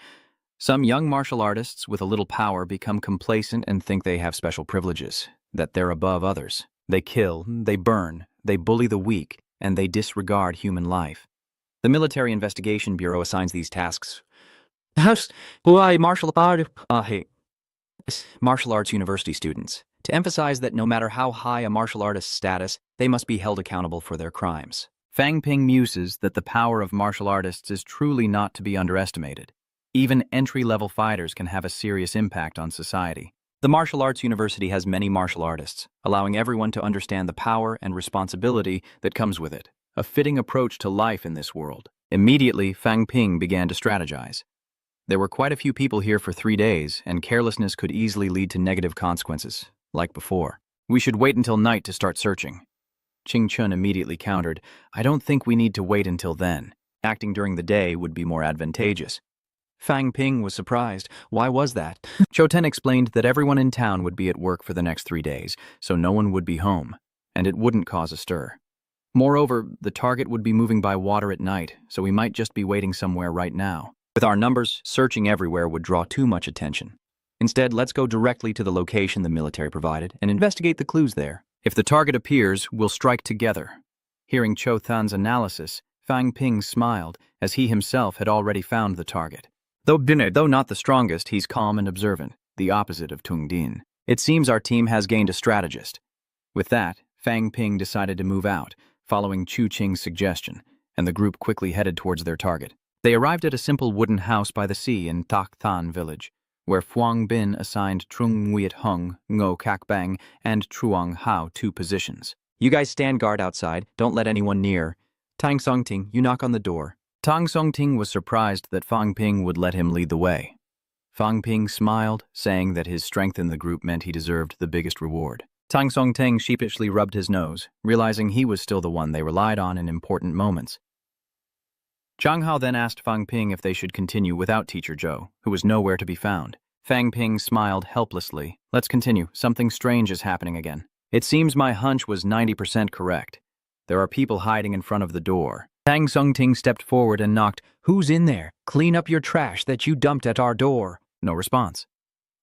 Some young martial artists with a little power become complacent and think they have special privileges, that they're above others. They kill, they burn, they bully the weak, and they disregard human life. The Military Investigation Bureau assigns these tasks. Martial arts university students, to emphasize that no matter how high a martial artist's status, they must be held accountable for their crimes." Fang Ping muses that the power of martial artists is truly not to be underestimated. Even entry-level fighters can have a serious impact on society. The martial arts university has many martial artists, allowing everyone to understand the power and responsibility that comes with it. A fitting approach to life in this world. Immediately, Fang Ping began to strategize. There were quite a few people here for 3 days, and carelessness could easily lead to negative consequences, like before. "We should wait until night to start searching." Ching Chun immediately countered, "I don't think we need to wait until then. Acting during the day would be more advantageous." Fang Ping was surprised. Why was that? Cho Ten explained that everyone in town would be at work for the next 3 days, so no one would be home, and it wouldn't cause a stir. Moreover, the target would be moving by water at night, so we might just be waiting somewhere right now. With our numbers, searching everywhere would draw too much attention. Instead, let's go directly to the location the military provided and investigate the clues there. If the target appears, we'll strike together. Hearing Cho Than's analysis, Fang Ping smiled, as he himself had already found the target. Though not the strongest, he's calm and observant, the opposite of Tung Din. It seems our team has gained a strategist. With that, Fang Ping decided to move out, following Chu Qing's suggestion, and the group quickly headed towards their target. They arrived at a simple wooden house by the sea in Tak Than village, where Phuong Bin assigned Trung Nguyet Hung, Ngo Kak Bang, and Truong Hao 2 positions. You guys stand guard outside, don't let anyone near. Tang Songting, you knock on the door. Tang Songting was surprised that Fang Ping would let him lead the way. Fang Ping smiled, saying that his strength in the group meant he deserved the biggest reward. Tang Songting sheepishly rubbed his nose, realizing he was still the one they relied on in important moments. Zhang Hao then asked Fang Ping if they should continue without Teacher Zhou, who was nowhere to be found. Fang Ping smiled helplessly. Let's continue. Something strange is happening again. It seems my hunch was 90% correct. There are people hiding in front of the door. Tang Songting stepped forward and knocked. Who's in there? Clean up your trash that you dumped at our door. No response.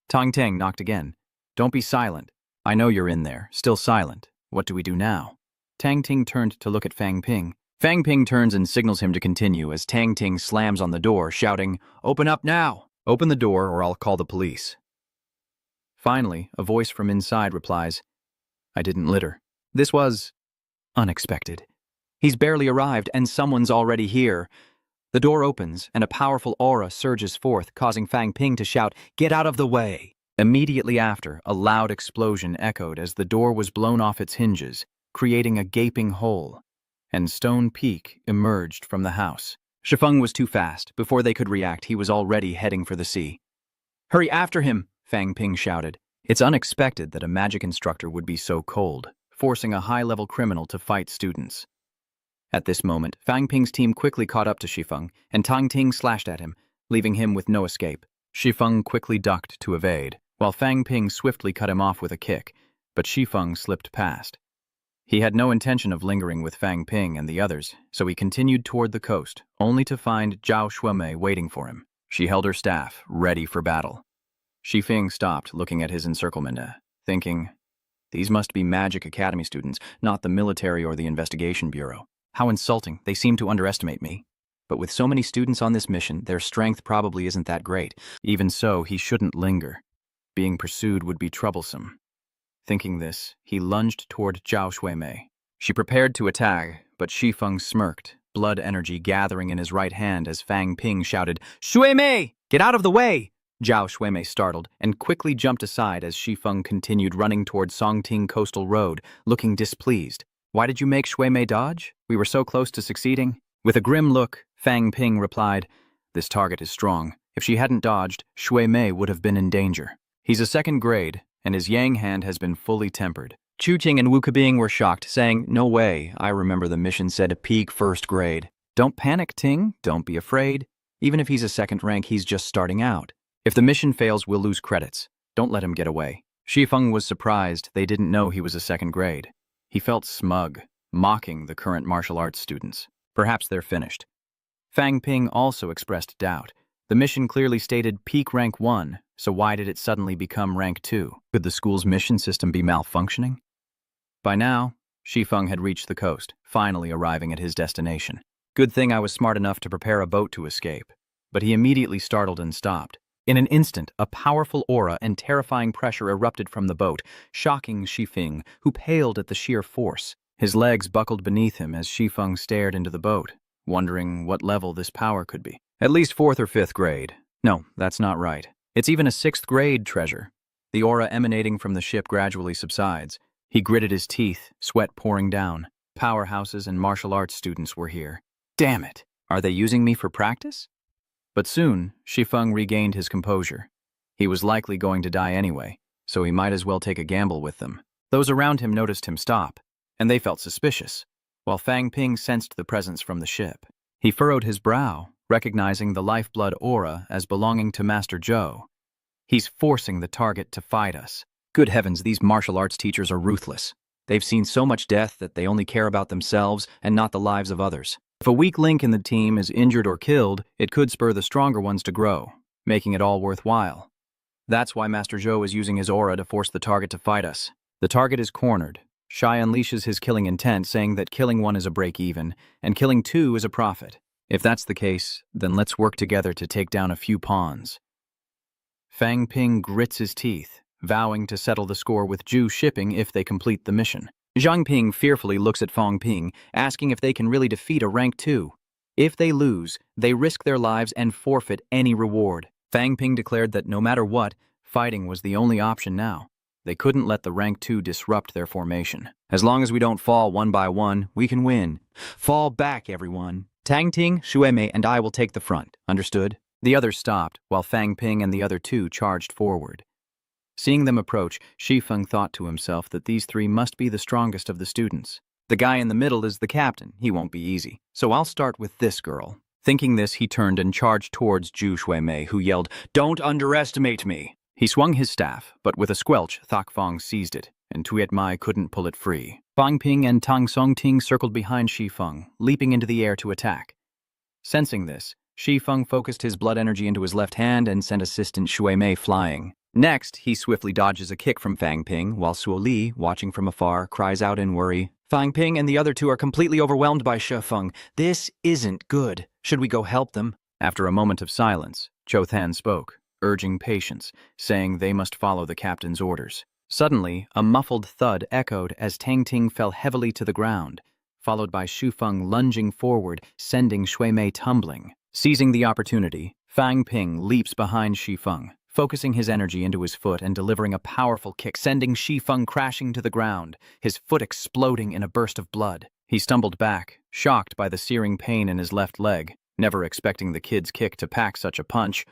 Tang Teng knocked again. Don't be silent. I know you're in there, still silent. What do we do now? Tang Ting turned to look at Fang Ping. Fang Ping turns and signals him to continue as Tang Ting slams on the door, shouting, Open up now! Open the door or I'll call the police. Finally, a voice from inside replies, I didn't litter. This was unexpected. He's barely arrived and someone's already here. The door opens and a powerful aura surges forth, causing Fang Ping to shout, Get out of the way! Immediately after, a loud explosion echoed as the door was blown off its hinges, creating a gaping hole, and Stone Peak emerged from the house. Shifeng was too fast. Before they could react, he was already heading for the sea. Hurry after him, Fang Ping shouted. It's unexpected that a magic instructor would be so cold, forcing a high-level criminal to fight students. At this moment, Fang Ping's team quickly caught up to Shifeng, and Tang Ting slashed at him, leaving him with no escape. Shifeng quickly ducked to evade, while Fang Ping swiftly cut him off with a kick, but Shifeng slipped past. He had no intention of lingering with Fang Ping and the others, so he continued toward the coast, only to find Zhao Shuemei waiting for him. She held her staff, ready for battle. Shifeng stopped, looking at his encirclement, thinking, these must be Magic Academy students, not the military or the investigation bureau. How insulting, they seem to underestimate me. But with so many students on this mission, their strength probably isn't that great. Even so, he shouldn't linger. Being pursued would be troublesome. Thinking this, he lunged toward Zhao Shuemei. She prepared to attack, but Shifeng smirked, blood energy gathering in his right hand as Fang Ping shouted, Shuemei! Get out of the way! Zhao Shuemei startled and quickly jumped aside as Shifeng continued running toward Songting Coastal Road, looking displeased. Why did you make Shuemei dodge? We were so close to succeeding. With a grim look, Fang Ping replied, This target is strong. If she hadn't dodged, Shuemei would have been in danger. He's a second grade, and his yang hand has been fully tempered. Chu Qing and Wu Kebing were shocked, saying, No way, I remember the mission said a peak first grade. Don't panic, Ting, don't be afraid. Even if he's a second rank, he's just starting out. If the mission fails, we'll lose credits. Don't let him get away. Shifeng was surprised they didn't know he was a second grade. He felt smug, mocking the current martial arts students. Perhaps they're finished. Fang Ping also expressed doubt. The mission clearly stated peak rank 1, so why did it suddenly become rank 2? Could the school's mission system be malfunctioning? By now, Shifeng had reached the coast, finally arriving at his destination. Good thing I was smart enough to prepare a boat to escape. But he immediately startled and stopped. In an instant, a powerful aura and terrifying pressure erupted from the boat, shocking Shifeng, who paled at the sheer force. His legs buckled beneath him as Shifeng stared into the boat, wondering what level this power could be. At least 4th or 5th grade. No, that's not right. It's even a 6th grade treasure. The aura emanating from the ship gradually subsides. He gritted his teeth, sweat pouring down. Powerhouses and martial arts students were here. Damn it! Are they using me for practice? But soon, Shifeng regained his composure. He was likely going to die anyway, so he might as well take a gamble with them. Those around him noticed him stop, and they felt suspicious, while Fang Ping sensed the presence from the ship. He furrowed his brow, recognizing the lifeblood aura as belonging to Master Zhou. He's forcing the target to fight us. Good heavens, these martial arts teachers are ruthless. They've seen so much death that they only care about themselves and not the lives of others. If a weak link in the team is injured or killed, it could spur the stronger ones to grow, making it all worthwhile. That's why Master Zhou is using his aura to force the target to fight us. The target is cornered. Shai unleashes his killing intent, saying that killing one is a break-even, and killing two is a profit. If that's the case, then let's work together to take down a few pawns. Fang Ping grits his teeth, vowing to settle the score with Zhu shipping if they complete the mission. Zhang Ping fearfully looks at Fang Ping, asking if they can really defeat a rank 2. If they lose, they risk their lives and forfeit any reward. Fang Ping declared that no matter what, fighting was the only option now. They couldn't let the rank 2 disrupt their formation. As long as we don't fall one by one, we can win. Fall back, everyone. Tang Ting, Shuemei, and I will take the front. Understood? The others stopped, while Fang Ping and the other two charged forward. Seeing them approach, Shifeng thought to himself that these three must be the strongest of the students. The guy in the middle is the captain. He won't be easy. So I'll start with this girl. Thinking this, he turned and charged towards Zhu Shuemei, who yelled, "Don't underestimate me!" He swung his staff, but with a squelch, Thak Fong seized it, and Tuyet Mai couldn't pull it free. Fang Ping and Tang Songting circled behind Shifeng, leaping into the air to attack. Sensing this, Shifeng focused his blood energy into his left hand and sent assistant Shuemei flying. Next, he swiftly dodges a kick from Fang Ping, while Suo Li, watching from afar, cries out in worry. Fang Ping and the other two are completely overwhelmed by Shifeng. This isn't good. Should we go help them? After a moment of silence, Cho Than spoke, urging patience, saying they must follow the captain's orders. Suddenly, a muffled thud echoed as Tang Ting fell heavily to the ground, followed by Shifeng lunging forward, sending Shuemei tumbling. Seizing the opportunity, Fang Ping leaps behind Shifeng, focusing his energy into his foot and delivering a powerful kick, sending Shifeng crashing to the ground, his foot exploding in a burst of blood. He stumbled back, shocked by the searing pain in his left leg, never expecting the kid's kick to pack such a punch.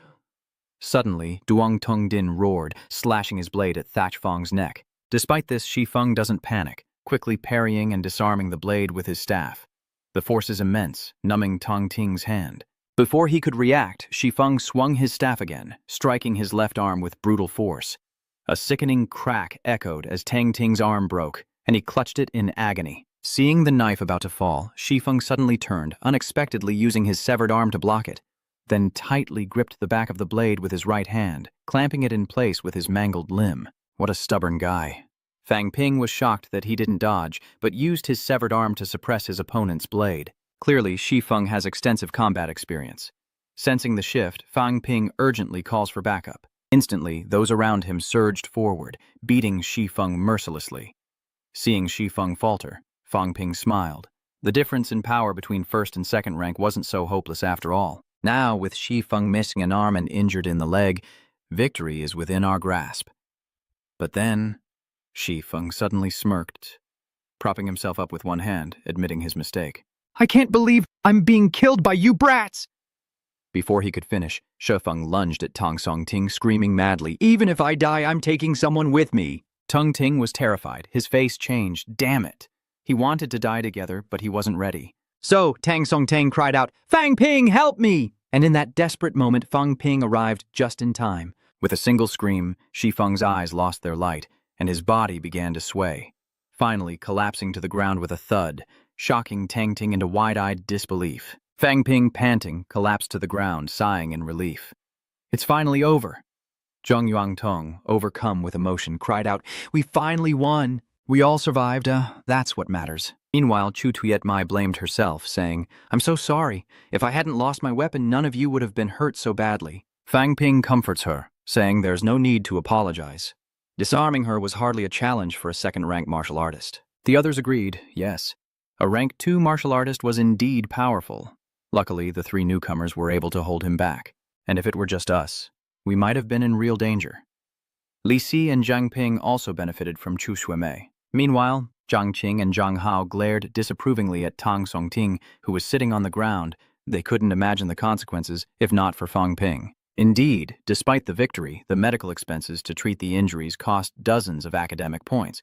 Suddenly, Duong Tung Din roared, slashing his blade at Thach Fong's neck. Despite this, Shifeng doesn't panic, quickly parrying and disarming the blade with his staff. The force is immense, numbing Tong Ting's hand. Before he could react, Shifeng swung his staff again, striking his left arm with brutal force. A sickening crack echoed as Tang Ting's arm broke, and he clutched it in agony. Seeing the knife about to fall, Shifeng suddenly turned, unexpectedly using his severed arm to block it, then tightly gripped the back of the blade with his right hand, clamping it in place with his mangled limb. What a stubborn guy. Fang Ping was shocked that he didn't dodge, but used his severed arm to suppress his opponent's blade. Clearly, Shifeng has extensive combat experience. Sensing the shift, Fang Ping urgently calls for backup. Instantly, those around him surged forward, beating Shifeng mercilessly. Seeing Shifeng falter, Fang Ping smiled. The difference in power between first and second rank wasn't so hopeless after all. Now, with Shifeng missing an arm and injured in the leg, victory is within our grasp. But then, Shifeng suddenly smirked, propping himself up with one hand, admitting his mistake. I can't believe I'm being killed by you brats! Before he could finish, Shifeng lunged at Tong Songting, screaming madly, "Even if I die, I'm taking someone with me!" Tong Ting was terrified. His face changed. Damn it. He wanted to die together, but he wasn't ready. So, Tang Songtang cried out, "Fang Ping, help me!" And in that desperate moment, Fang Ping arrived just in time. With a single scream, Shifeng's eyes lost their light, and his body began to sway, finally collapsing to the ground with a thud, shocking Tang Ting into wide-eyed disbelief. Fang Ping, panting, collapsed to the ground, sighing in relief. It's finally over. Zheng Yuantong, overcome with emotion, cried out, "We finally won! We all survived, that's what matters." Meanwhile, Chu Tuyet Mai blamed herself, saying, "I'm so sorry. If I hadn't lost my weapon, none of you would have been hurt so badly." Fang Ping comforts her, saying there's no need to apologize. Disarming her was hardly a challenge for a second-rank martial artist. The others agreed, yes. A rank 2 martial artist was indeed powerful. Luckily, the three newcomers were able to hold him back. And if it were just us, we might have been in real danger. Li Si and Zhang Ping also benefited from Chu Shuemei. Meanwhile, Zhang Qing and Zhang Hao glared disapprovingly at Tang Songting, who was sitting on the ground. They couldn't imagine the consequences, if not for Fang Ping. Indeed, despite the victory, the medical expenses to treat the injuries cost dozens of academic points.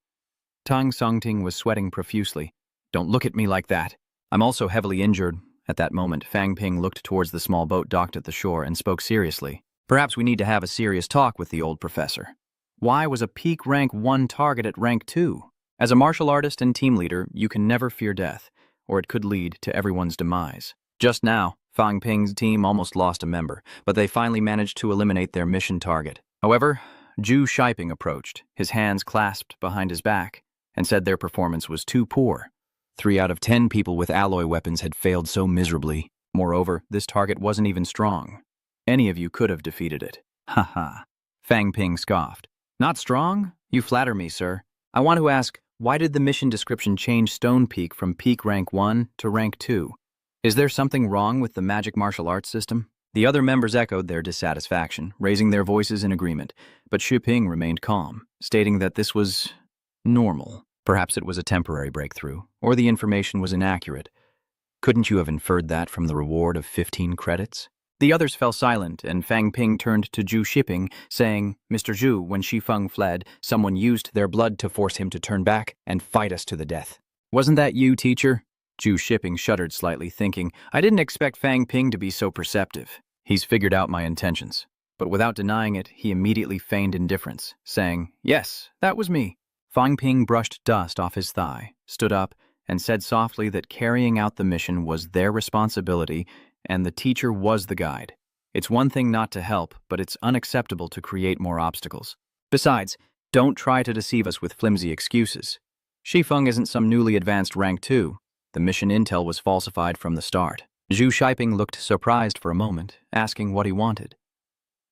Tang Songting was sweating profusely. "Don't look at me like that. I'm also heavily injured." At that moment, Fang Ping looked towards the small boat docked at the shore and spoke seriously. "Perhaps we need to have a serious talk with the old professor. Why was a peak rank 1 target at rank 2? As a martial artist and team leader, you can never fear death, or it could lead to everyone's demise. Just now, Fang Ping's team almost lost a member, but they finally managed to eliminate their mission target. However, Zhu Shiping approached, his hands clasped behind his back, and said their performance was too poor. 3 out of 10 people with alloy weapons had failed so miserably. Moreover, this target wasn't even strong. Any of you could have defeated it. Ha ha. Fang Ping scoffed. Not strong? You flatter me, sir. I want to ask, why did the mission description change Stone Peak from peak rank 1 to rank 2? Is there something wrong with the magic martial arts system? The other members echoed their dissatisfaction, raising their voices in agreement, but Shiping remained calm, stating that this was normal. Perhaps it was a temporary breakthrough, or the information was inaccurate. Couldn't you have inferred that from the reward of 15 credits? The others fell silent, and Fang Ping turned to Zhu Shiping, saying, Mr. Zhu, when Shifeng fled, someone used their blood to force him to turn back and fight us to the death. Wasn't that you, teacher? Zhu Shiping shuddered slightly, thinking, I didn't expect Fang Ping to be so perceptive. He's figured out my intentions. But without denying it, he immediately feigned indifference, saying, Yes, that was me. Fang Ping brushed dust off his thigh, stood up, and said softly that carrying out the mission was their responsibility and the teacher was the guide. It's one thing not to help, but it's unacceptable to create more obstacles. Besides, don't try to deceive us with flimsy excuses. Shifeng isn't some newly advanced rank 2. The mission intel was falsified from the start. Zhu Shiping looked surprised for a moment, asking what he wanted.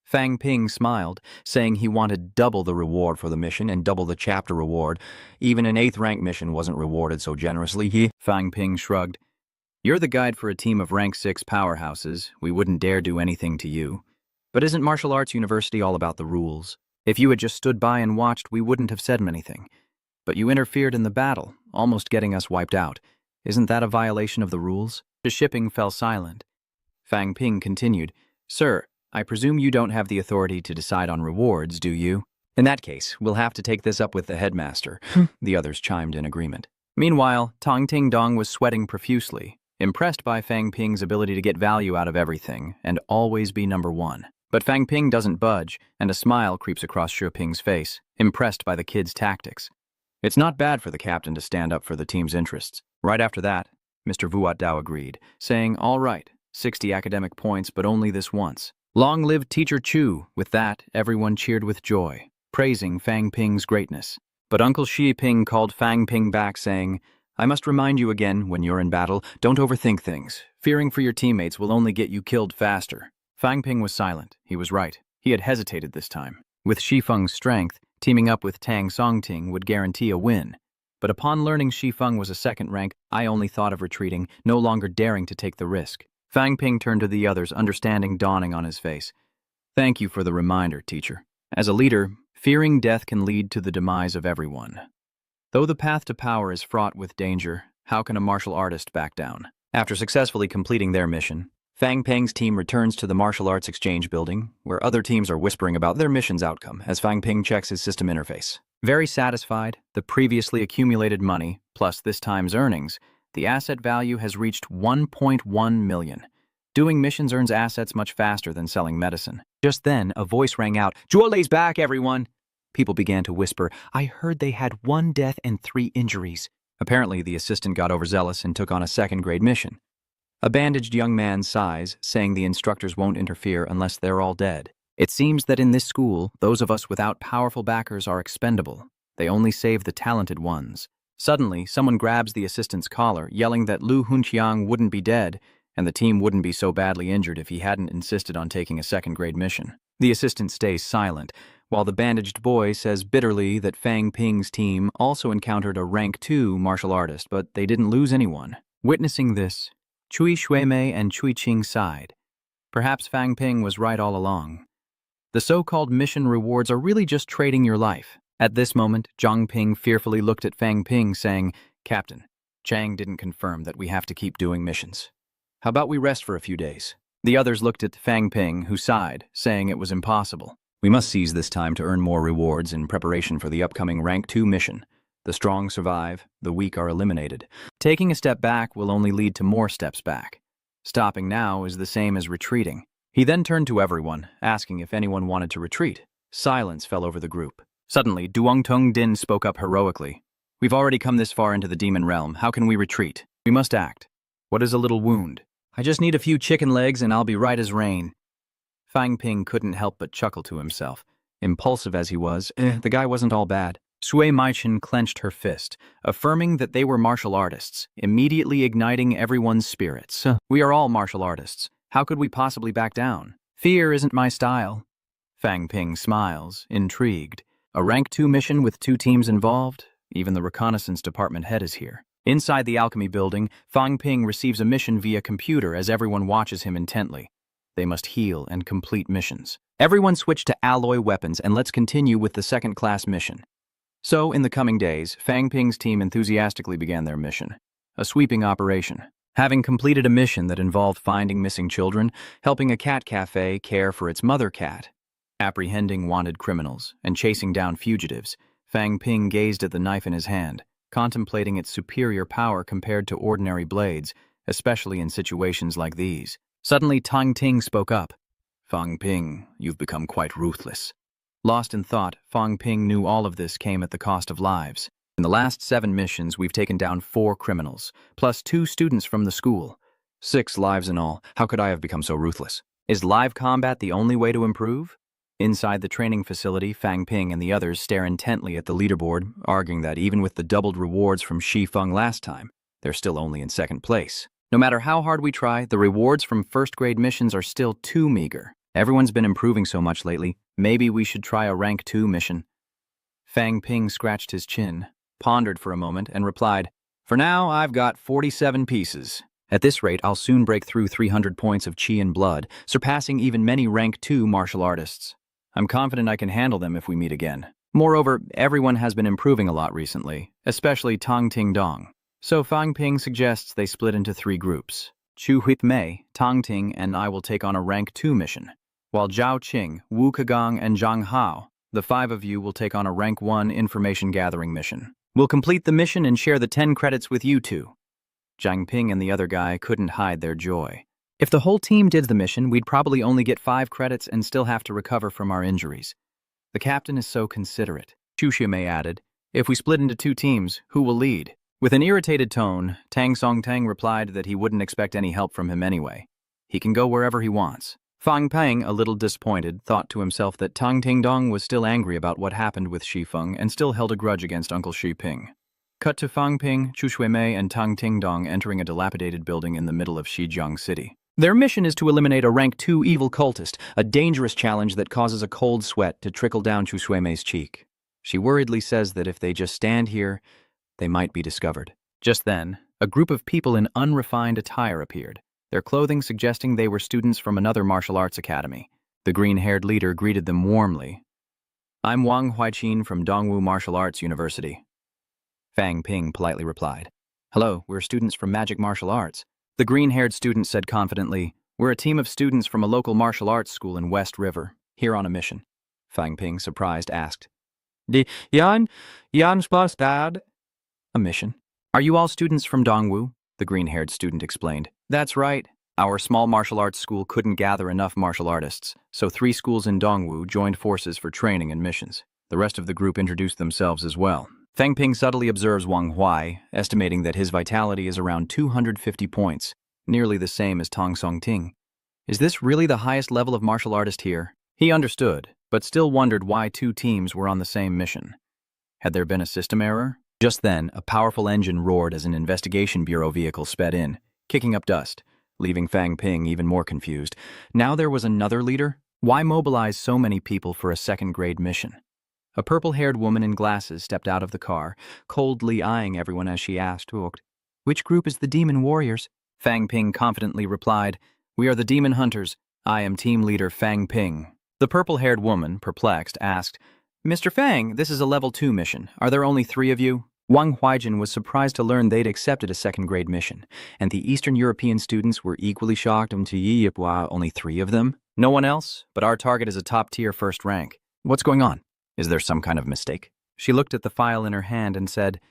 Fang Ping smiled, saying he wanted double the reward for the mission and double the chapter reward. Even an 8th rank mission wasn't rewarded so generously. Fang Ping shrugged. You're the guide for a team of rank 6 powerhouses. We wouldn't dare do anything to you. But isn't Martial Arts University all about the rules? If you had just stood by and watched, we wouldn't have said anything. But you interfered in the battle, almost getting us wiped out. Isn't that a violation of the rules? The Shiping fell silent. Fang Ping continued, Sir, I presume you don't have the authority to decide on rewards, do you? In that case, we'll have to take this up with the headmaster. The others chimed in agreement. Meanwhile, Tong Ting Dong was sweating profusely, impressed by Fang Ping's ability to get value out of everything and always be number 1. But Fang Ping doesn't budge, and a smile creeps across Xu Ping's face, impressed by the kid's tactics. It's not bad for the captain to stand up for the team's interests. Right after that, Mr. Vuat Dao agreed, saying, All right, 60 academic points, but only this once. Long live Teacher Chu. With that, everyone cheered with joy, praising Fang Ping's greatness. But Uncle Shi Ping called Fang Ping back, saying, I must remind you again, when you're in battle, don't overthink things. Fearing for your teammates will only get you killed faster. Fang Ping was silent. He was right. He had hesitated this time. With Shifeng's strength, teaming up with Tang Songting would guarantee a win. But upon learning Shifeng was a 2nd rank, I only thought of retreating, no longer daring to take the risk. Fang Ping turned to the others, understanding dawning on his face. Thank you for the reminder, teacher. As a leader, fearing death can lead to the demise of everyone. Though the path to power is fraught with danger, how can a martial artist back down? After successfully completing their mission, Fang Ping's team returns to the Martial Arts Exchange Building, where other teams are whispering about their mission's outcome as Fang Ping checks his system interface. Very satisfied, the previously accumulated money, plus this time's earnings, the asset value has reached 1.1 million. Doing missions earns assets much faster than selling medicine. Just then, a voice rang out, Juolei's back, everyone! People began to whisper, I heard they had 1 death and 3 injuries. Apparently, the assistant got overzealous and took on a 2nd-grade mission. A bandaged young man sighs, saying the instructors won't interfere unless they're all dead. It seems that in this school, those of us without powerful backers are expendable. They only save the talented ones. Suddenly, someone grabs the assistant's collar, yelling that Lu Hunqiang wouldn't be dead, and the team wouldn't be so badly injured if he hadn't insisted on taking a 2nd-grade mission. The assistant stays silent, while the bandaged boy says bitterly that Fang Ping's team also encountered a rank 2 martial artist, but they didn't lose anyone. Witnessing this, Cui Shuimei and Cui Qing sighed. Perhaps Fang Ping was right all along. The so-called mission rewards are really just trading your life. At this moment, Zhang Ping fearfully looked at Fang Ping, saying, Captain, Chang didn't confirm that we have to keep doing missions. How about we rest for a few days? The others looked at Fang Ping, who sighed, saying it was impossible. We must seize this time to earn more rewards in preparation for the upcoming Rank 2 mission. The strong survive, the weak are eliminated. Taking a step back will only lead to more steps back. Stopping now is the same as retreating. He then turned to everyone, asking if anyone wanted to retreat. Silence fell over the group. Suddenly, Duong Tung Din spoke up heroically. We've already come this far into the demon realm. How can we retreat? We must act. What is a little wound? I just need a few chicken legs and I'll be right as rain. Fang Ping couldn't help but chuckle to himself. Impulsive as he was, the guy wasn't all bad. Sui Maichin clenched her fist, affirming that they were martial artists, immediately igniting everyone's spirits. We are all martial artists. How could we possibly back down? Fear isn't my style. Fang Ping smiles, intrigued. A rank 2 mission with 2 teams involved? Even the reconnaissance department head is here. Inside the alchemy building, Fang Ping receives a mission via computer as everyone watches him intently. They must heal and complete missions. Everyone switch to alloy weapons and let's continue with the second-class mission. So, in the coming days, Fang Ping's team enthusiastically began their mission. A sweeping operation. Having completed a mission that involved finding missing children, helping a cat cafe care for its mother cat, apprehending wanted criminals, and chasing down fugitives, Fang Ping gazed at the knife in his hand, contemplating its superior power compared to ordinary blades, especially in situations like these. Suddenly, Tang Ting spoke up. Fang Ping, you've become quite ruthless. Lost in thought, Fang Ping knew all of this came at the cost of lives. In the last 7 missions, we've taken down 4 criminals, plus 2 students from the school. 6 lives in all. How could I have become so ruthless? Is live combat the only way to improve? Inside the training facility, Fang Ping and the others stare intently at the leaderboard, arguing that even with the doubled rewards from Shi Feng last time, they're still only in 2nd place. No matter how hard we try, the rewards from first-grade missions are still too meager. Everyone's been improving so much lately, maybe we should try a rank 2 mission. Fang Ping scratched his chin, pondered for a moment, and replied, For now, I've got 47 pieces. At this rate, I'll soon break through 300 points of chi and blood, surpassing even many rank 2 martial artists. I'm confident I can handle them if we meet again. Moreover, everyone has been improving a lot recently, especially Tang Ting Dong. So Fang Ping suggests they split into 3 groups. Chu Huitmei, Tang Ting, and I will take on a rank 2 mission, while Zhao Qing, Wu Kegang, and Zhang Hao, the 5 of you will take on a rank 1 information gathering mission. We'll complete the mission and share the 10 credits with you 2. Zhang Ping and the other guy couldn't hide their joy. If the whole team did the mission, we'd probably only get 5 credits and still have to recover from our injuries. The captain is so considerate. Chu Huitmei added, If we split into 2 teams, who will lead? With an irritated tone, Tang Songtang replied that he wouldn't expect any help from him anyway. He can go wherever he wants. Fang Ping, a little disappointed, thought to himself that Tang Ting Dong was still angry about what happened with Shi Feng and still held a grudge against Uncle Shi Ping. Cut to Fang Ping, Chu Huitmei, and Tang Ting Dong entering a dilapidated building in the middle of Shijiang City. Their mission is to eliminate a rank 2 evil cultist, a dangerous challenge that causes a cold sweat to trickle down Chu Huitmei's cheek. She worriedly says that if they just stand here, they might be discovered. Just then, a group of people in unrefined attire appeared, their clothing suggesting they were students from another martial arts academy. The green-haired leader greeted them warmly. I'm Wang Huiqin from Dongwu Martial Arts University. Fang Ping politely replied. Hello, we're students from Magic Martial Arts. The green-haired student said confidently, We're a team of students from a local martial arts school in West River, here on a mission. Fang Ping, surprised, asked, Yan Spas Dad? A mission? Are you all students from Dongwu? The green-haired student explained. That's right. Our small martial arts school couldn't gather enough martial artists, so 3 schools in Dongwu joined forces for training and missions. The rest of the group introduced themselves as well. Fang Ping subtly observes Wang Huai, estimating that his vitality is around 250 points, nearly the same as Tang Songting. Is this really the highest level of martial artist here? He understood, but still wondered why 2 teams were on the same mission. Had there been a system error? Just then, a powerful engine roared as an investigation bureau vehicle sped in, kicking up dust, leaving Fang Ping even more confused. Now there was another leader? Why mobilize so many people for a 2nd-grade mission? A purple-haired woman in glasses stepped out of the car, coldly eyeing everyone as she asked, Which group is the Demon Warriors? Fang Ping confidently replied, We are the Demon Hunters. I am team leader Fang Ping. The purple-haired woman, perplexed, asked, Mr. Fang, this is a level 2 mission. Are there only 3 of you? Wang Huijin was surprised to learn they'd accepted a 2nd-grade mission, and the Eastern European students were equally shocked only 3 of them? No one else, but our target is a top-tier 1st rank. What's going on? Is there some kind of mistake? She looked at the file in her hand and said,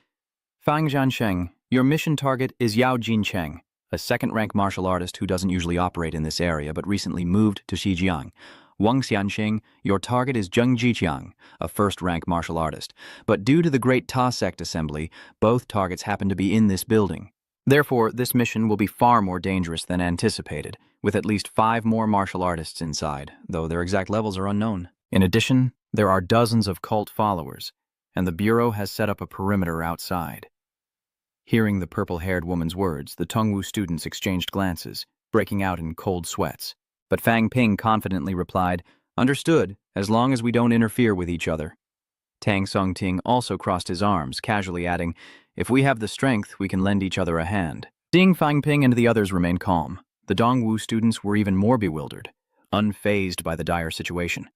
Fang Zhansheng, your mission target is Yao Jincheng, a 2nd-rank martial artist who doesn't usually operate in this area but recently moved to Xinjiang. Wang Xianxing, your target is Zheng Jiqiang, a first-rank martial artist. But due to the Great Ta Sect Assembly, both targets happen to be in this building. Therefore, this mission will be far more dangerous than anticipated, with at least 5 more martial artists inside, though their exact levels are unknown. In addition, there are dozens of cult followers, and the Bureau has set up a perimeter outside. Hearing the purple-haired woman's words, the Tongwu students exchanged glances, breaking out in cold sweats. But Fang Ping confidently replied, "Understood, as long as we don't interfere with each other." Tang Songting also crossed his arms, casually adding, "If we have the strength, we can lend each other a hand." Seeing Fang Ping and the others remain calm, the Dongwu students were even more bewildered, unfazed by the dire situation.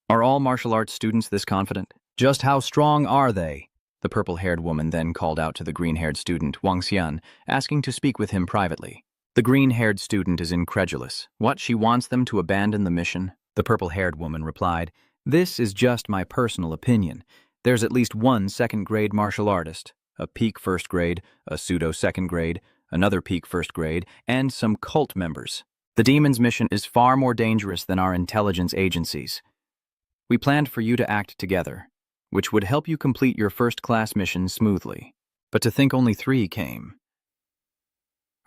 Are all martial arts students this confident? Just how strong are they? The purple-haired woman then called out to the green-haired student, Wang Xian, asking to speak with him privately. The green-haired student is incredulous. What, she wants them to abandon the mission? The purple-haired woman replied, "This is just my personal opinion. There's at least one second-grade martial artist, a peak first grade, a pseudo-second grade, another peak first grade, and some cult members. The demon's mission is far more dangerous than our intelligence agencies. We planned for you to act together, which would help you complete your first-class mission smoothly. But to think only 3 came.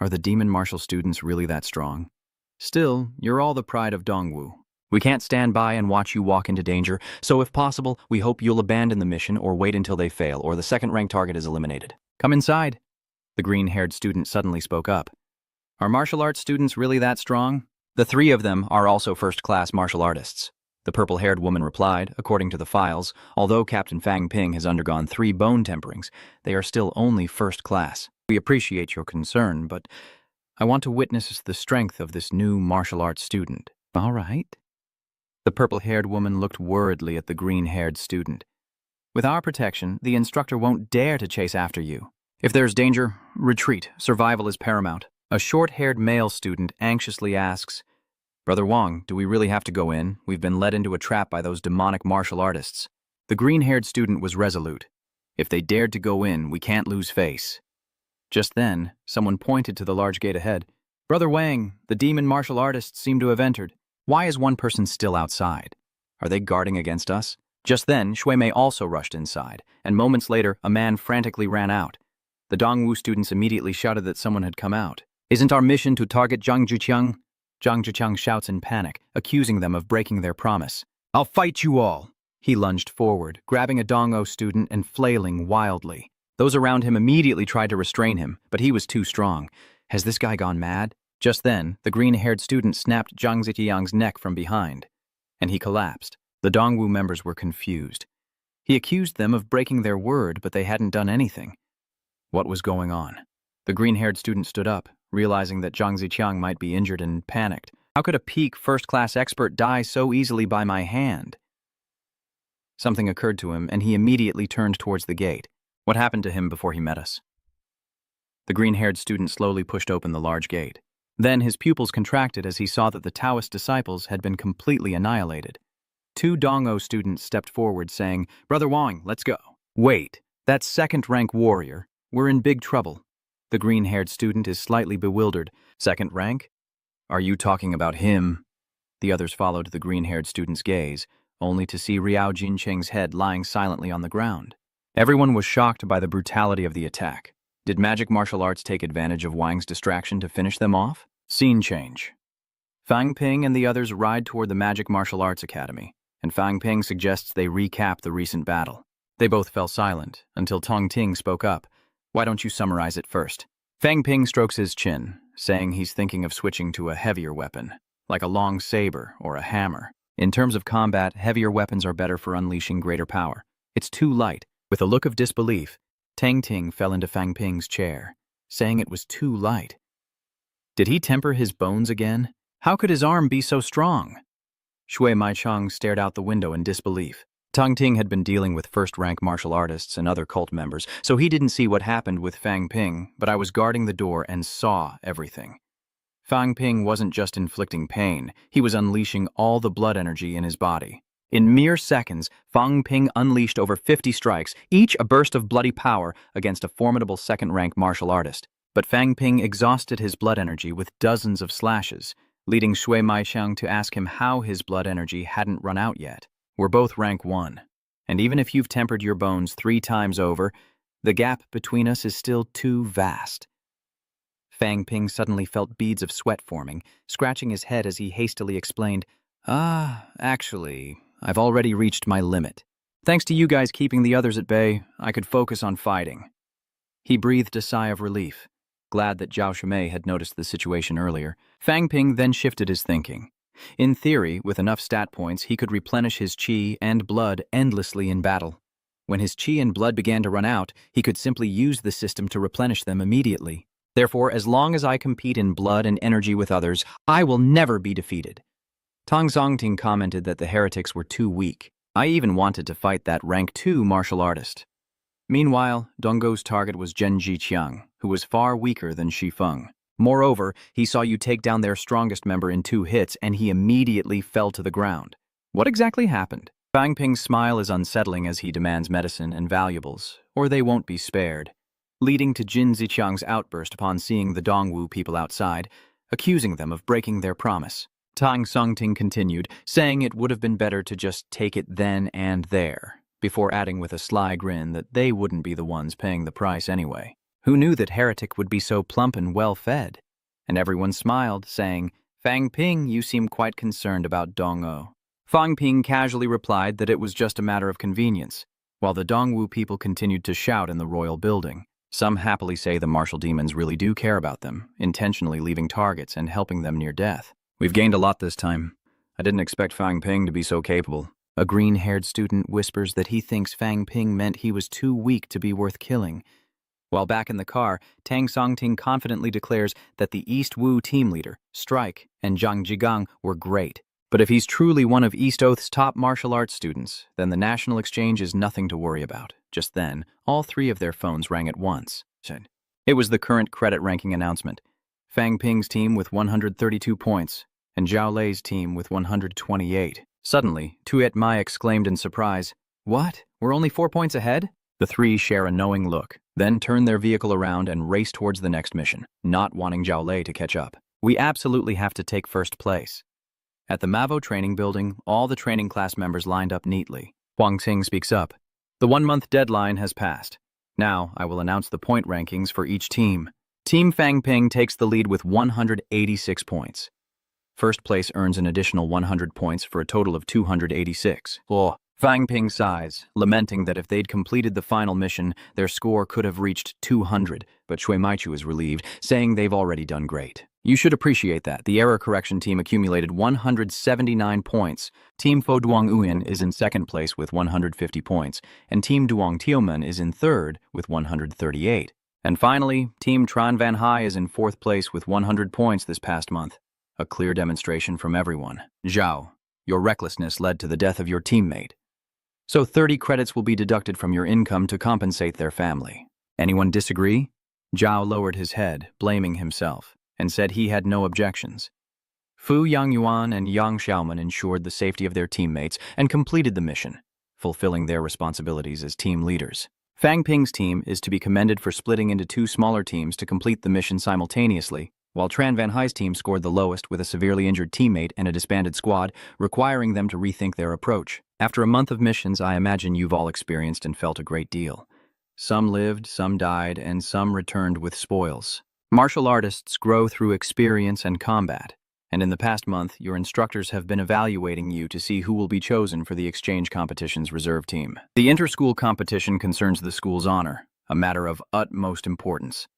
Are the demon martial students really that strong? Still, you're all the pride of Dongwu. We can't stand by and watch you walk into danger, so if possible, we hope you'll abandon the mission or wait until they fail or the second-ranked target is eliminated. Come inside." The green-haired student suddenly spoke up. "Are martial arts students really that strong?" "The 3 of them are also first-class martial artists," the purple-haired woman replied. "According to the files, although Captain Fang Ping has undergone 3 bone temperings, they are still only first class. We appreciate your concern, but I want to witness the strength of this new martial arts student." "All right." The purple-haired woman looked worriedly at the green-haired student. "With our protection, the instructor won't dare to chase after you. If there's danger, retreat. Survival is paramount." A short-haired male student anxiously asks, "Brother Wang, do we really have to go in? We've been led into a trap by those demonic martial artists." The green-haired student was resolute. "If they dared to go in, we can't lose face." Just then, someone pointed to the large gate ahead. "Brother Wang, the demon martial artists seem to have entered. Why is one person still outside? Are they guarding against us?" Just then, Shui Mei also rushed inside, and moments later, a man frantically ran out. The Dongwu students immediately shouted that someone had come out. "Isn't our mission to target Zhang Jiqiang?" Zhang Jiqiang shouts in panic, accusing them of breaking their promise. "I'll fight you all!" He lunged forward, grabbing a Dongwu student and flailing wildly. Those around him immediately tried to restrain him, but he was too strong. Has this guy gone mad? Just then, the green-haired student snapped Zhang Ziqiang's neck from behind, and he collapsed. The Dongwu members were confused. He accused them of breaking their word, but they hadn't done anything. What was going on? The green-haired student stood up, realizing that Zhang Ziqiang might be injured, and panicked. How could a peak first-class expert die so easily by my hand? Something occurred to him, and he immediately turned towards the gate. What happened to him before he met us? The green-haired student slowly pushed open the large gate. Then his pupils contracted as he saw that the Taoist disciples had been completely annihilated. 2 Dongwu students stepped forward, saying, "Brother Wang, let's go." "Wait, that's second-rank warrior. We're in big trouble." The green-haired student is slightly bewildered. "Second rank? Are you talking about him?" The others followed the green-haired student's gaze, only to see Riao Jincheng's head lying silently on the ground. Everyone was shocked by the brutality of the attack. Did magic martial arts take advantage of Wang's distraction to finish them off? Scene change. Fang Ping and the others ride toward the Magic Martial Arts Academy, and Fang Ping suggests they recap the recent battle. They both fell silent, until Tong Ting spoke up. "Why don't you summarize it first?" Fang Ping strokes his chin, saying he's thinking of switching to a heavier weapon, like a long saber or a hammer. In terms of combat, heavier weapons are better for unleashing greater power. It's too light. With a look of disbelief, Tang Ting fell into Fang Ping's chair, saying it was too light. Did he temper his bones again? How could his arm be so strong? Shui Maichang stared out the window in disbelief. Tang Ting had been dealing with first-rank martial artists and other cult members, so he didn't see what happened with Fang Ping, but I was guarding the door and saw everything. Fang Ping wasn't just inflicting pain, he was unleashing all the blood energy in his body. In mere seconds, Fang Ping unleashed over 50 strikes, each a burst of bloody power against a formidable second-rank martial artist. But Fang Ping exhausted his blood energy with dozens of slashes, leading Shui Maixiang to ask him how his blood energy hadn't run out yet. We're both rank 1, and even if you've tempered your bones 3 times over, the gap between us is still too vast. Fang Ping suddenly felt beads of sweat forming, scratching his head as he hastily explained, Actually, I've already reached my limit. Thanks to you guys keeping the others at bay, I could focus on fighting." He breathed a sigh of relief, glad that Zhao Shumei had noticed the situation earlier. Fang Ping then shifted his thinking. In theory, with enough stat points, he could replenish his qi and blood endlessly in battle. When his qi and blood began to run out, he could simply use the system to replenish them immediately. Therefore, as long as I compete in blood and energy with others, I will never be defeated. Tang Zongting commented that the heretics were too weak. I even wanted to fight that rank 2 martial artist. Meanwhile, Donggo's target was Zhen Jiqiang, who was far weaker than Shi Feng. Moreover, he saw you take down their strongest member in 2 hits, and he immediately fell to the ground. What exactly happened? Fang Ping's smile is unsettling as he demands medicine and valuables, or they won't be spared, leading to Jin Ziqiang's outburst upon seeing the Dongwu people outside, accusing them of breaking their promise. Tang Songting continued, saying it would have been better to just take it then and there, before adding with a sly grin that they wouldn't be the ones paying the price anyway. Who knew that Heretic would be so plump and well-fed? And everyone smiled, saying, "Fang Ping, you seem quite concerned about Dong'o." Fang Ping casually replied that it was just a matter of convenience, while the Dongwu people continued to shout in the royal building. Some happily say the martial demons really do care about them, intentionally leaving targets and helping them near death. "We've gained a lot this time. I didn't expect Fang Ping to be so capable." A green-haired student whispers that he thinks Fang Ping meant he was too weak to be worth killing. While back in the car, Tang Songting confidently declares that the East Wu team leader, Strike, and Zhang Jigang were great. But if he's truly one of East Oath's top martial arts students, then the national exchange is nothing to worry about. Just then, all 3 of their phones rang at once. It was the current credit ranking announcement. Fang Ping's team with 132 points, and Zhao Lei's team with 128. Suddenly, Tuet Mai exclaimed in surprise, "What? We're only 4 points ahead?" The 3 share a knowing look, then turn their vehicle around and race towards the next mission, not wanting Zhao Lei to catch up. "We absolutely have to take first place." At the Mavo training building, all the training class members lined up neatly. Huang Xing speaks up. "The 1-month deadline has passed. Now, I will announce the point rankings for each team. Team Fang Ping takes the lead with 186 points. First place earns an additional 100 points for a total of 286. Fang Ping sighs, lamenting that if they'd completed the final mission, their score could have reached 200, but Shui Maichu is relieved, saying they've already done great. You should appreciate that. The error correction team accumulated 179 points. Team Fo Duong Uyen is in second place with 150 points, and Team Duong Tioman is in third with 138. And finally, Team Tran Van Hai is in fourth place with 100 points this past month. A clear demonstration from everyone. Zhao, your recklessness led to the death of your teammate. So 30 credits will be deducted from your income to compensate their family. Anyone disagree? Zhao lowered his head, blaming himself, and said he had no objections. Fu Yangyuan and Yang Xiaoman ensured the safety of their teammates and completed the mission, fulfilling their responsibilities as team leaders. Fang Ping's team is to be commended for splitting into 2 smaller teams to complete the mission simultaneously, while Tran Van Hai's team scored the lowest with a severely injured teammate and a disbanded squad, requiring them to rethink their approach. After a month of missions, I imagine you've all experienced and felt a great deal. Some lived, some died, and some returned with spoils. Martial artists grow through experience and combat, and in the past month, your instructors have been evaluating you to see who will be chosen for the exchange competition's reserve team. The inter-school competition concerns the school's honor, a matter of utmost importance.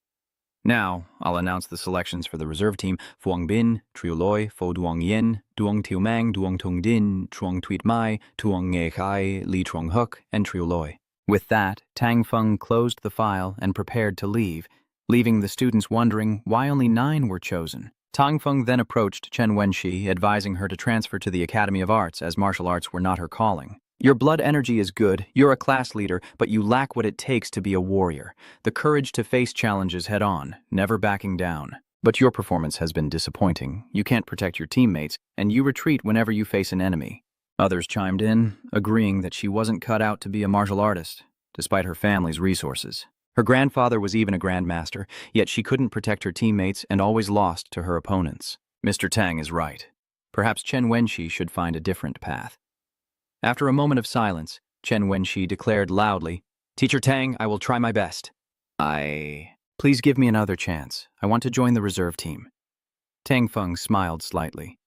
Now, I'll announce the selections for the reserve team: Fuang Bin, Triu Loi, Fo Duong Yin, Duong Tiu Mang, Duong Tung Din, Truong Tuit Mai, Tuong Nge Khai, Li Truong Huk, and Triu Loi. With that, Tang Feng closed the file and prepared to leave, leaving the students wondering why only 9 were chosen. Tang Feng then approached Chen Wenxi, advising her to transfer to the Academy of Arts as martial arts were not her calling. Your blood energy is good, you're a class leader, but you lack what it takes to be a warrior. The courage to face challenges head on, never backing down. But your performance has been disappointing. You can't protect your teammates, and you retreat whenever you face an enemy. Others chimed in, agreeing that she wasn't cut out to be a martial artist, despite her family's resources. Her grandfather was even a grandmaster, yet she couldn't protect her teammates and always lost to her opponents. Mr. Tang is right. Perhaps Chen Wenxi should find a different path. After a moment of silence, Chen Wenxi declared loudly, "Teacher Tang, I will try my best. Please give me another chance. I want to join the reserve team." Tang Feng smiled slightly.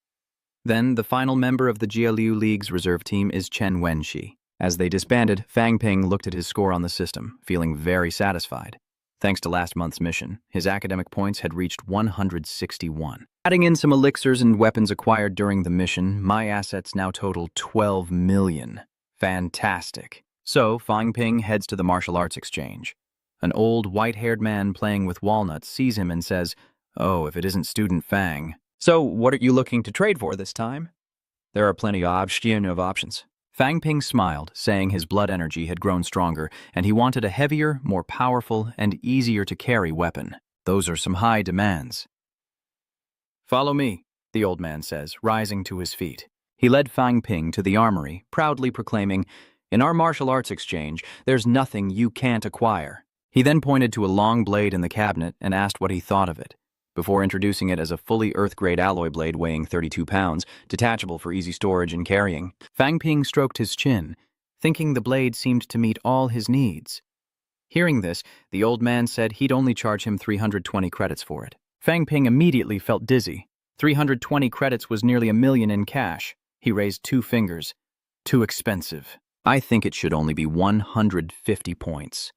Then, the final member of the Jialiu League's reserve team is Chen Wenxi. As they disbanded, Fang Ping looked at his score on the system, feeling very satisfied. Thanks to last month's mission, his academic points had reached 161. Adding in some elixirs and weapons acquired during the mission, my assets now total 12 million. Fantastic. So, Fang Ping heads to the martial arts exchange. An old, white-haired man playing with walnuts sees him and says, "Oh, if it isn't Student Fang." "So, what are you looking to trade for this time?" "There are plenty of options." Fang Ping smiled, saying his blood energy had grown stronger, and he wanted a heavier, more powerful, and easier-to-carry weapon. Those are some high demands. "Follow me," the old man says, rising to his feet. He led Fang Ping to the armory, proudly proclaiming, "In our martial arts exchange, there's nothing you can't acquire." He then pointed to a long blade in the cabinet and asked what he thought of it. Before introducing it as a fully Earth-grade alloy blade weighing 32 pounds, detachable for easy storage and carrying, Fang Ping stroked his chin, thinking the blade seemed to meet all his needs. Hearing this, the old man said he'd only charge him 320 credits for it. Fang Ping immediately felt dizzy. 320 credits was nearly 1 million in cash. He raised 2 fingers. "Too expensive. I think it should only be 150 points.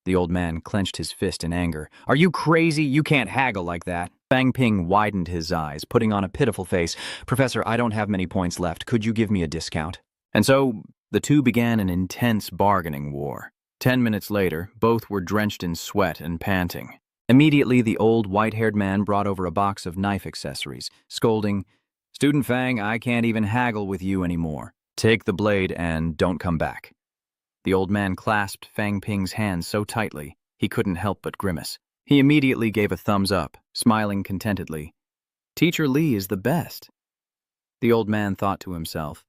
The old man clenched his fist in anger. "Are you crazy? You can't haggle like that." Fang Ping widened his eyes, putting on a pitiful face. "Professor, I don't have many points left. Could you give me a discount?" And so, the two began an intense bargaining war. 10 minutes later, both were drenched in sweat and panting. Immediately, the old white-haired man brought over a box of knife accessories, scolding, "Student Fang, I can't even haggle with you anymore. Take the blade and don't come back." The old man clasped Fang Ping's hand so tightly, he couldn't help but grimace. He immediately gave a thumbs up, smiling contentedly. "Teacher Li is the best." The old man thought to himself,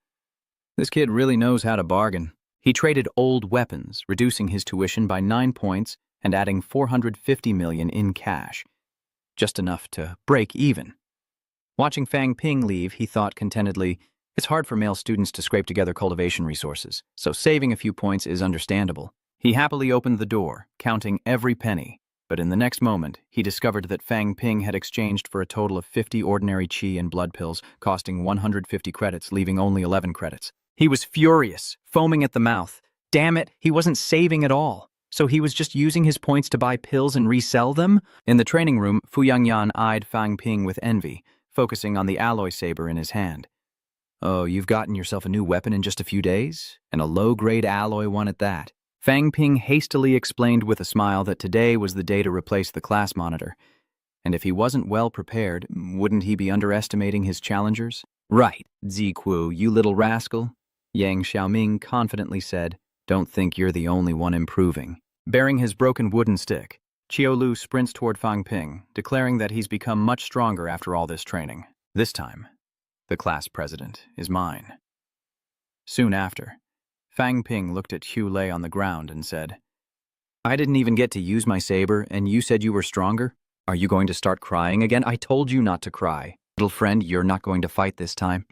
"This kid really knows how to bargain." He traded old weapons, reducing his tuition by 9 points and adding 450 million in cash. Just enough to break even. Watching Fang Ping leave, he thought contentedly, "It's hard for male students to scrape together cultivation resources, so saving a few points is understandable." He happily opened the door, counting every penny, but in the next moment, he discovered that Fang Ping had exchanged for a total of 50 ordinary qi and blood pills, costing 150 credits, leaving only 11 credits. He was furious, foaming at the mouth. Damn it, he wasn't saving at all. So he was just using his points to buy pills and resell them? In the training room, Fu Yangyan eyed Fang Ping with envy, focusing on the alloy saber in his hand. "Oh, you've gotten yourself a new weapon in just a few days? And a low-grade alloy one at that." Fang Ping hastily explained with a smile that today was the day to replace the class monitor. And if he wasn't well prepared, wouldn't he be underestimating his challengers? "Right, Ziku, you little rascal," Yang Xiaoming confidently said. "Don't think you're the only one improving." Bearing his broken wooden stick, Qiolu sprints toward Fang Ping, declaring that he's become much stronger after all this training. This time, the class president is mine. Soon after, Fang Ping looked at Hu Lei on the ground and said, "I didn't even get to use my saber, and you said you were stronger? Are you going to start crying again? I told you not to cry. Little friend, you're not going to fight this time."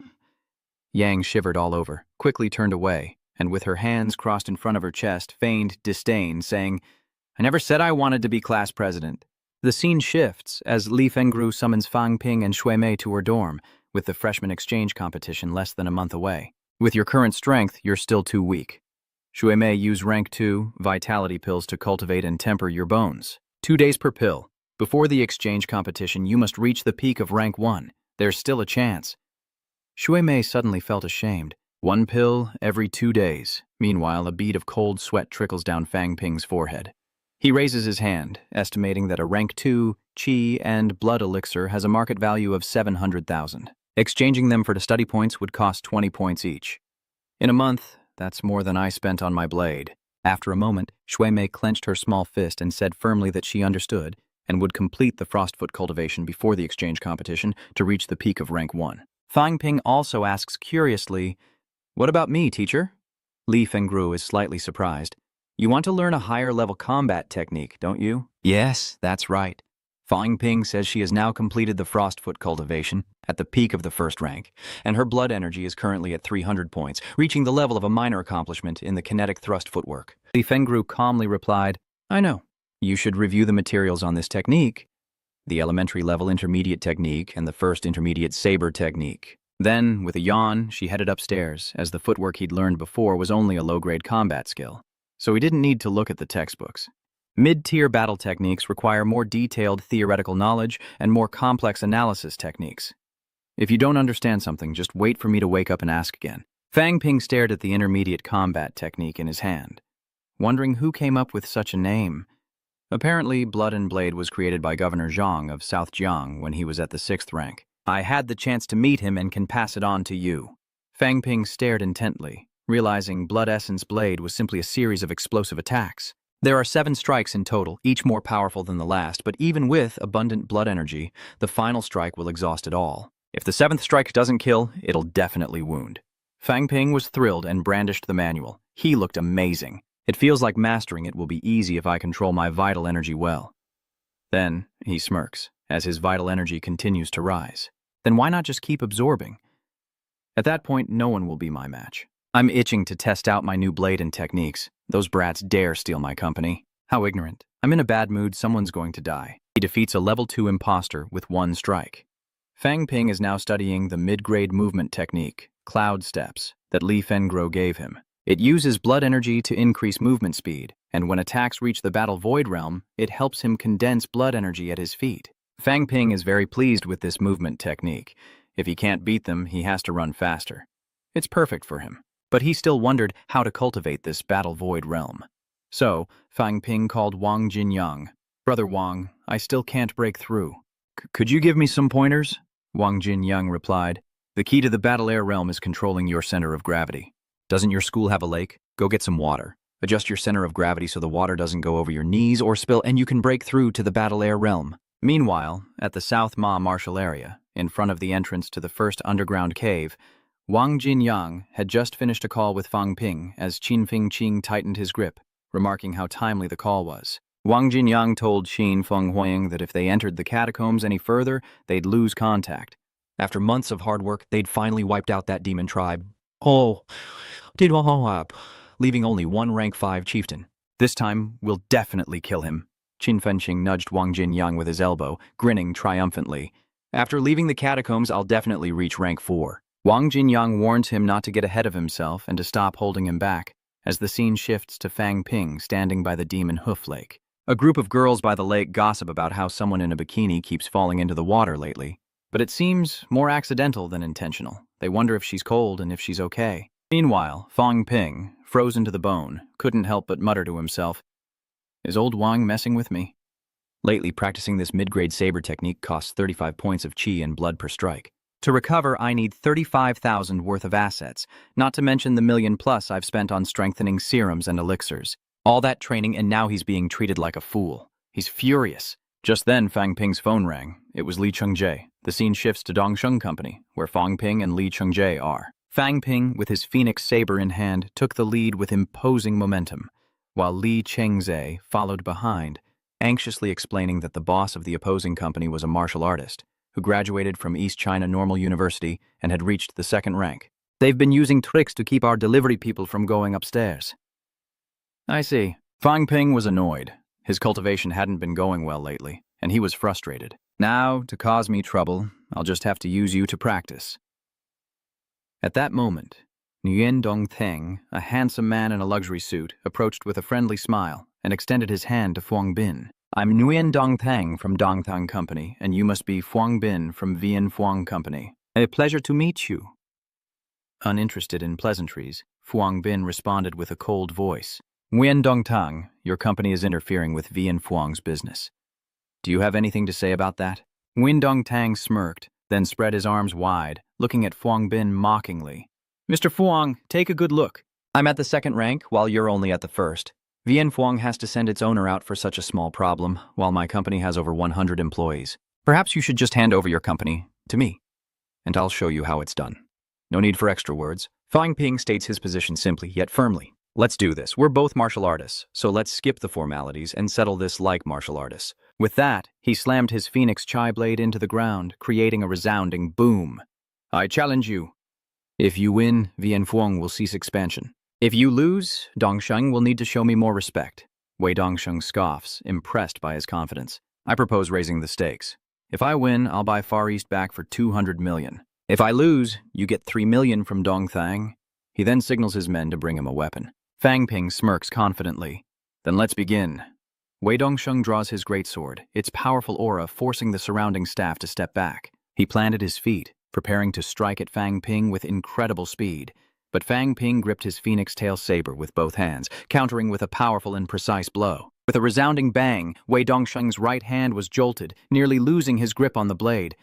Yang shivered all over, quickly turned away, and with her hands crossed in front of her chest, feigned disdain, saying, "I never said I wanted to be class president." The scene shifts as Li Fengru summons Fang Ping and Shui Mei to her dorm, with the freshman exchange competition less than a month away. "With your current strength, you're still too weak. Shui Mei, use rank 2 vitality pills to cultivate and temper your bones. 2 days per pill. Before the exchange competition, you must reach the peak of rank 1. There's still a chance." Shui Mei suddenly felt ashamed. 1 pill every 2 days. Meanwhile, a bead of cold sweat trickles down Fang Ping's forehead. He raises his hand, estimating that a rank 2 qi and blood elixir has a market value of 700,000. Exchanging them for the study points would cost 20 points each. In a month, that's more than I spent on my blade. After a moment, Shui Mei clenched her small fist and said firmly that she understood and would complete the frostfoot cultivation before the exchange competition to reach the peak of rank 1. Fang Ping also asks curiously, "What about me, teacher?" Li Fengru is slightly surprised. "You want to learn a higher-level combat technique, don't you?" "Yes, that's right. Fang Ping says she has now completed the frostfoot cultivation at the peak of the first rank, and her blood energy is currently at 300 points, reaching the level of a minor accomplishment in the kinetic thrust footwork. Li Fengru calmly replied, I know. You should review the materials on this technique, the elementary level intermediate technique and the first intermediate saber technique. Then, with a yawn, she headed upstairs, as the footwork he'd learned before was only a low-grade combat skill, so he didn't need to look at the textbooks. Mid-tier battle techniques require more detailed theoretical knowledge and more complex analysis techniques. If you don't understand something, just wait for me to wake up and ask again. Fang Ping stared at the intermediate combat technique in his hand, wondering who came up with such a name. Apparently, Blood and Blade was created by Governor Zhang of South Jiang when he was at the 6th rank. I had the chance to meet him and can pass it on to you. Fang Ping stared intently, realizing Blood Essence Blade was simply a series of explosive attacks. There are 7 strikes in total, each more powerful than the last, but even with abundant blood energy, the final strike will exhaust it all. If the 7th strike doesn't kill, it'll definitely wound. Fang Ping was thrilled and brandished the manual. He looked amazing. It feels like mastering it will be easy if I control my vital energy well. Then, he smirks, as his vital energy continues to rise. Then why not just keep absorbing? At that point, no one will be my match. I'm itching to test out my new blade and techniques. Those brats dare steal my company. How ignorant. I'm in a bad mood, someone's going to die. He defeats a level 2 imposter with 1 strike. Fang Ping is now studying the mid-grade movement technique, Cloud Steps, that Li Fengru gave him. It uses blood energy to increase movement speed, and when attacks reach the Battle Void realm, it helps him condense blood energy at his feet. Fang Ping is very pleased with this movement technique. If he can't beat them, he has to run faster. It's perfect for him. But he still wondered how to cultivate this Battle Void realm. So, Fang Ping called Wang Jinyang. Brother Wang, I still can't break through. Could you give me some pointers? Wang Jinyang replied. The key to the Battle Air realm is controlling your center of gravity. Doesn't your school have a lake? Go get some water. Adjust your center of gravity so the water doesn't go over your knees or spill, and you can break through to the Battle Air realm. Meanwhile, at the South Ma martial area, in front of the entrance to the first underground cave, Wang Jinyang had just finished a call with Fang Ping as Qin Fengqing tightened his grip, remarking how timely the call was. Wang Jinyang told Qin Fenghuang that if they entered the catacombs any further, they'd lose contact. After months of hard work, they'd finally wiped out that demon tribe. Leaving only 1 rank 5 chieftain. This time, we'll definitely kill him. Qin Fengqing nudged Wang Jinyang with his elbow, grinning triumphantly. After leaving the catacombs, I'll definitely reach rank 4. Wang Jinyang warns him not to get ahead of himself and to stop holding him back, as the scene shifts to Fang Ping standing by the Demon Hoof Lake. A group of girls by the lake gossip about how someone in a bikini keeps falling into the water lately, but it seems more accidental than intentional. They wonder if she's cold and if she's okay. Meanwhile, Fang Ping, frozen to the bone, couldn't help but mutter to himself, Is old Wang messing with me? Lately, practicing this mid-grade saber technique costs 35 points of chi and blood per strike. To recover, I need 35,000 worth of assets, not to mention the million plus I've spent on strengthening serums and elixirs. All that training, and now he's being treated like a fool. He's furious. Just then, Fang Ping's phone rang. It was Li Chengjae. The scene shifts to Dongsheng Company, where Fang Ping and Li Chengjae are. Fang Ping, with his phoenix saber in hand, took the lead with imposing momentum, while Li Chengjae followed behind, anxiously explaining that the boss of the opposing company was a martial artist who graduated from East China Normal University and had reached the 2nd rank. They've been using tricks to keep our delivery people from going upstairs. I see. Fang Ping was annoyed. His cultivation hadn't been going well lately, and he was frustrated. Now, to cause me trouble, I'll just have to use you to practice. At that moment, Nguyen Dong Theng, a handsome man in a luxury suit, approached with a friendly smile and extended his hand to Fuang Bin. I'm Nguyen Dong Theng from Dongthang Company, and you must be Fuang Bin from Vian Fuang Company. A pleasure to meet you. Uninterested in pleasantries, Fuang Bin responded with a cold voice. Nguyen Dong Tang, your company is interfering with Vian Fuang's business. Do you have anything to say about that? Nguyen Dong Tang smirked, then spread his arms wide, looking at Fuang Bin mockingly. Mr. Fuang, take a good look. I'm at the 2nd rank, while you're only at the 1st. Vian Fuang has to send its owner out for such a small problem, while my company has over 100 employees. Perhaps you should just hand over your company to me, and I'll show you how it's done. No need for extra words. Fang Ping states his position simply, yet firmly. Let's do this. We're both martial artists, so let's skip the formalities and settle this like martial artists. With that, he slammed his phoenix chai blade into the ground, creating a resounding boom. I challenge you. If you win, Vianfuang will cease expansion. If you lose, Dongsheng will need to show me more respect. Wei Dongsheng scoffs, impressed by his confidence. I propose raising the stakes. If I win, I'll buy Far East back for 200 million. If I lose, you get 3 million from Dong Thang. He then signals his men to bring him a weapon. Fang Ping smirks confidently. Then let's begin. Wei Dongsheng draws his greatsword, its powerful aura forcing the surrounding staff to step back. He planted his feet, preparing to strike at Fang Ping with incredible speed. But Fang Ping gripped his phoenix tail saber with both hands, countering with a powerful and precise blow. With a resounding bang, Wei Dongsheng's right hand was jolted, nearly losing his grip on the blade.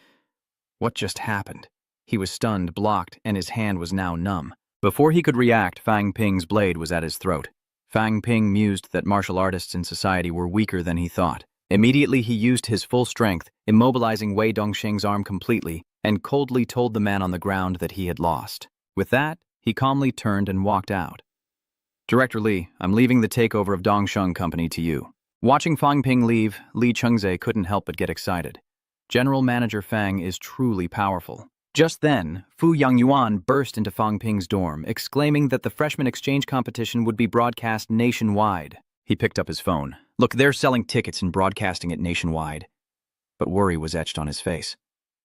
What just happened? He was stunned, blocked, and his hand was now numb. Before he could react, Fang Ping's blade was at his throat. Fang Ping mused that martial artists in society were weaker than he thought. Immediately he used his full strength, immobilizing Wei Dongsheng's arm completely, and coldly told the man on the ground that he had lost. With that, he calmly turned and walked out. Director Li, I'm leaving the takeover of Dongsheng Company to you. Watching Fang Ping leave, Li Chengze couldn't help but get excited. General Manager Fang is truly powerful. Just then, Fu Yangyuan burst into Fang Ping's dorm, exclaiming that the freshman exchange competition would be broadcast nationwide. He picked up his phone. Look, they're selling tickets and broadcasting it nationwide. But worry was etched on his face.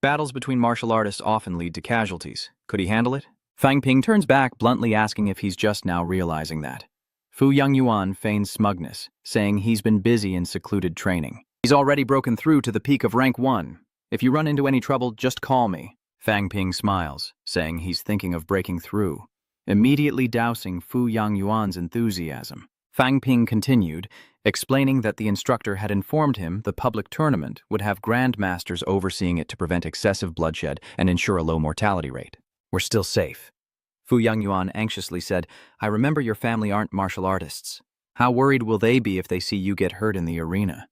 Battles between martial artists often lead to casualties. Could he handle it? Fang Ping turns back, bluntly asking if he's just now realizing that. Fu Yangyuan feigns smugness, saying he's been busy in secluded training. He's already broken through to the peak of rank 1. If you run into any trouble, just call me. Fang Ping smiles, saying he's thinking of breaking through, immediately dousing Fu Yangyuan's enthusiasm. Fang Ping continued, explaining that the instructor had informed him the public tournament would have grandmasters overseeing it to prevent excessive bloodshed and ensure a low mortality rate. We're still safe. Fu Yangyuan anxiously said, I remember your family aren't martial artists. How worried will they be if they see you get hurt in the arena?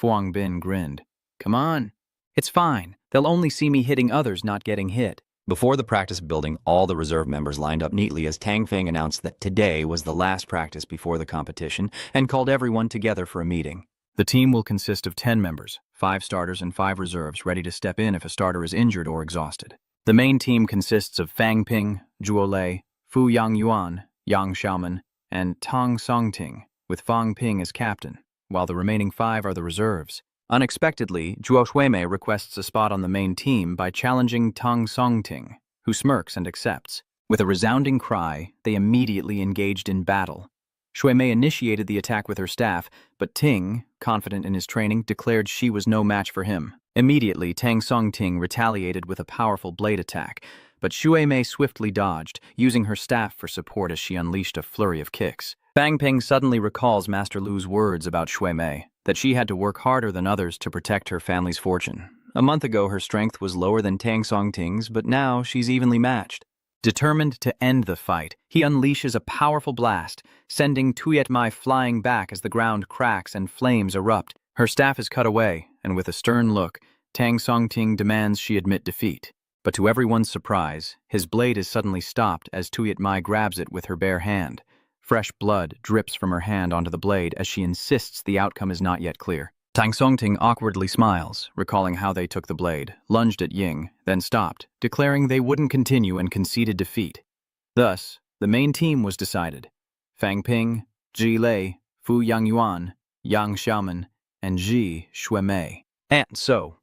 Fuang Bin grinned. Come on. It's fine. They'll only see me hitting others, not getting hit. Before the practice building, all the reserve members lined up neatly as Tang Feng announced that today was the last practice before the competition and called everyone together for a meeting. The team will consist of 10 members, 5 starters and 5 reserves ready to step in if a starter is injured or exhausted. The main team consists of Fang Ping, Zhuo Lei, Fu Yangyuan, Yang Xiaoman, and Tang Songting, with Fang Ping as captain, while the remaining 5 are the reserves. Unexpectedly, Zhuo Shuimei requests a spot on the main team by challenging Tang Songting, who smirks and accepts. With a resounding cry, they immediately engaged in battle. Shuimei initiated the attack with her staff, but Ting, confident in his training, declared she was no match for him. Immediately, Tang Songting retaliated with a powerful blade attack, but Shuimei swiftly dodged, using her staff for support as she unleashed a flurry of kicks. Fang Ping suddenly recalls Master Lu's words about Shuimei, that she had to work harder than others to protect her family's fortune. A month ago, her strength was lower than Tang Songting's, but now she's evenly matched. Determined to end the fight, he unleashes a powerful blast, sending Tuyet Mai flying back as the ground cracks and flames erupt. Her staff is cut away, and with a stern look, Tang Songting demands she admit defeat. But to everyone's surprise, his blade is suddenly stopped as Tuyet Mai grabs it with her bare hand. Fresh blood drips from her hand onto the blade as she insists the outcome is not yet clear. Tang Songting awkwardly smiles, recalling how they took the blade, lunged at Ying, then stopped, declaring they wouldn't continue and conceded defeat. Thus, the main team was decided. Fang Ping, Ji Lei, Fu Yangyuan, Yang Xiaoman, and Ji Shuimei. And so,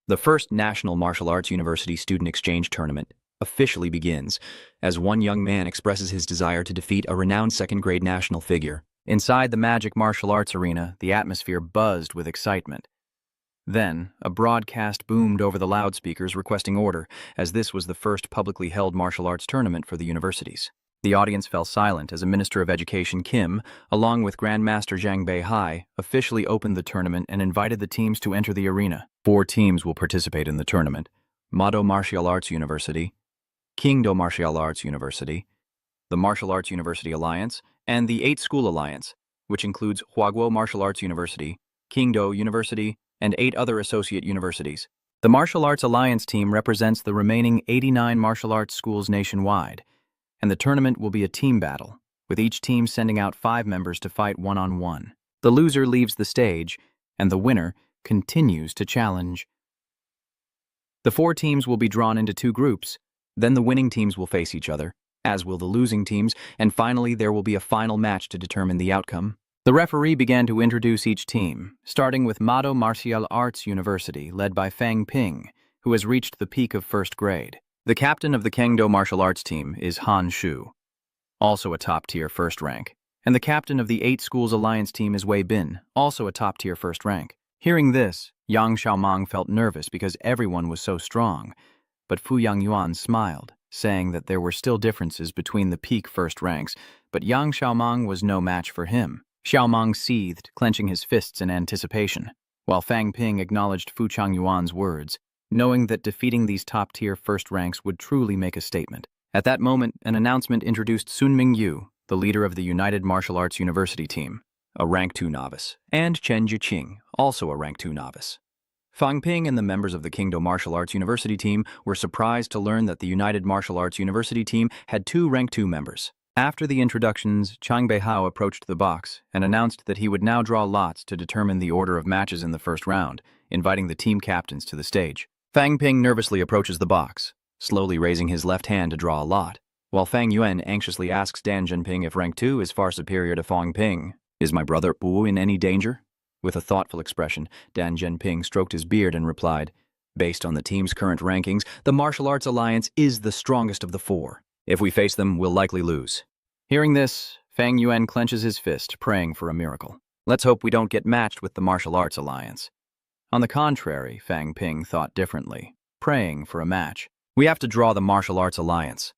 the first National Martial Arts University Student Exchange Tournament officially begins, as one young man expresses his desire to defeat a renowned second-grade national figure. Inside the magic martial arts arena, the atmosphere buzzed with excitement. Then, a broadcast boomed over the loudspeakers requesting order, as this was the first publicly held martial arts tournament for the universities. The audience fell silent as a Minister of Education, Kim, along with Grandmaster Zhang Beihai, officially opened the tournament and invited the teams to enter the arena. 4 teams will participate in the tournament: Mado Martial Arts University, Kingdo Martial Arts University, the Martial Arts University Alliance, and the 8-School Alliance, which includes Huaguo Martial Arts University, Kingdo University, and 8 other associate universities. The Martial Arts Alliance team represents the remaining 89 martial arts schools nationwide, and the tournament will be a team battle, with each team sending out 5 members to fight one-on-one. The loser leaves the stage, and the winner continues to challenge. The 4 teams will be drawn into 2 groups. Then the winning teams will face each other, as will the losing teams, and finally there will be a final match to determine the outcome. The referee began to introduce each team, starting with Mado Martial Arts University, led by Fang Ping, who has reached the peak of 1st grade. The captain of the Kangdo martial arts team is Han Shu, also a top-tier 1st rank, and the captain of the 8 Schools Alliance team is Wei Bin, also a top-tier 1st rank. Hearing this, Yang Xiaomang felt nervous because everyone was so strong, but Fu Yangyuan smiled, saying that there were still differences between the peak 1st ranks, but Yang Xiaomang was no match for him. Xiaomang seethed, clenching his fists in anticipation, while Fang Ping acknowledged Fu Changyuan's words, knowing that defeating these top-tier 1st ranks would truly make a statement. At that moment, an announcement introduced Sun Mingyu, the leader of the United Martial Arts University team, a Rank 2 novice, and Chen Jiqing, also a Rank 2 novice. Fang Ping and the members of the Kingdo Martial Arts University team were surprised to learn that the United Martial Arts University team had 2 Rank 2 members. After the introductions, Chang Beihao approached the box and announced that he would now draw lots to determine the order of matches in the 1st round, inviting the team captains to the stage. Fang Ping nervously approaches the box, slowly raising his left hand to draw a lot, while Fang Yuan anxiously asks Dan Zhenping if Rank 2 is far superior to Fang Ping. "Is my brother Wu in any danger?" With a thoughtful expression, Dan Zhenping stroked his beard and replied, "Based on the team's current rankings, the Martial Arts Alliance is the strongest of the 4. If we face them, we'll likely lose." Hearing this, Fang Yuan clenches his fist, praying for a miracle. "Let's hope we don't get matched with the Martial Arts Alliance." On the contrary, Fang Ping thought differently, praying for a match. "We have to draw the Martial Arts Alliance.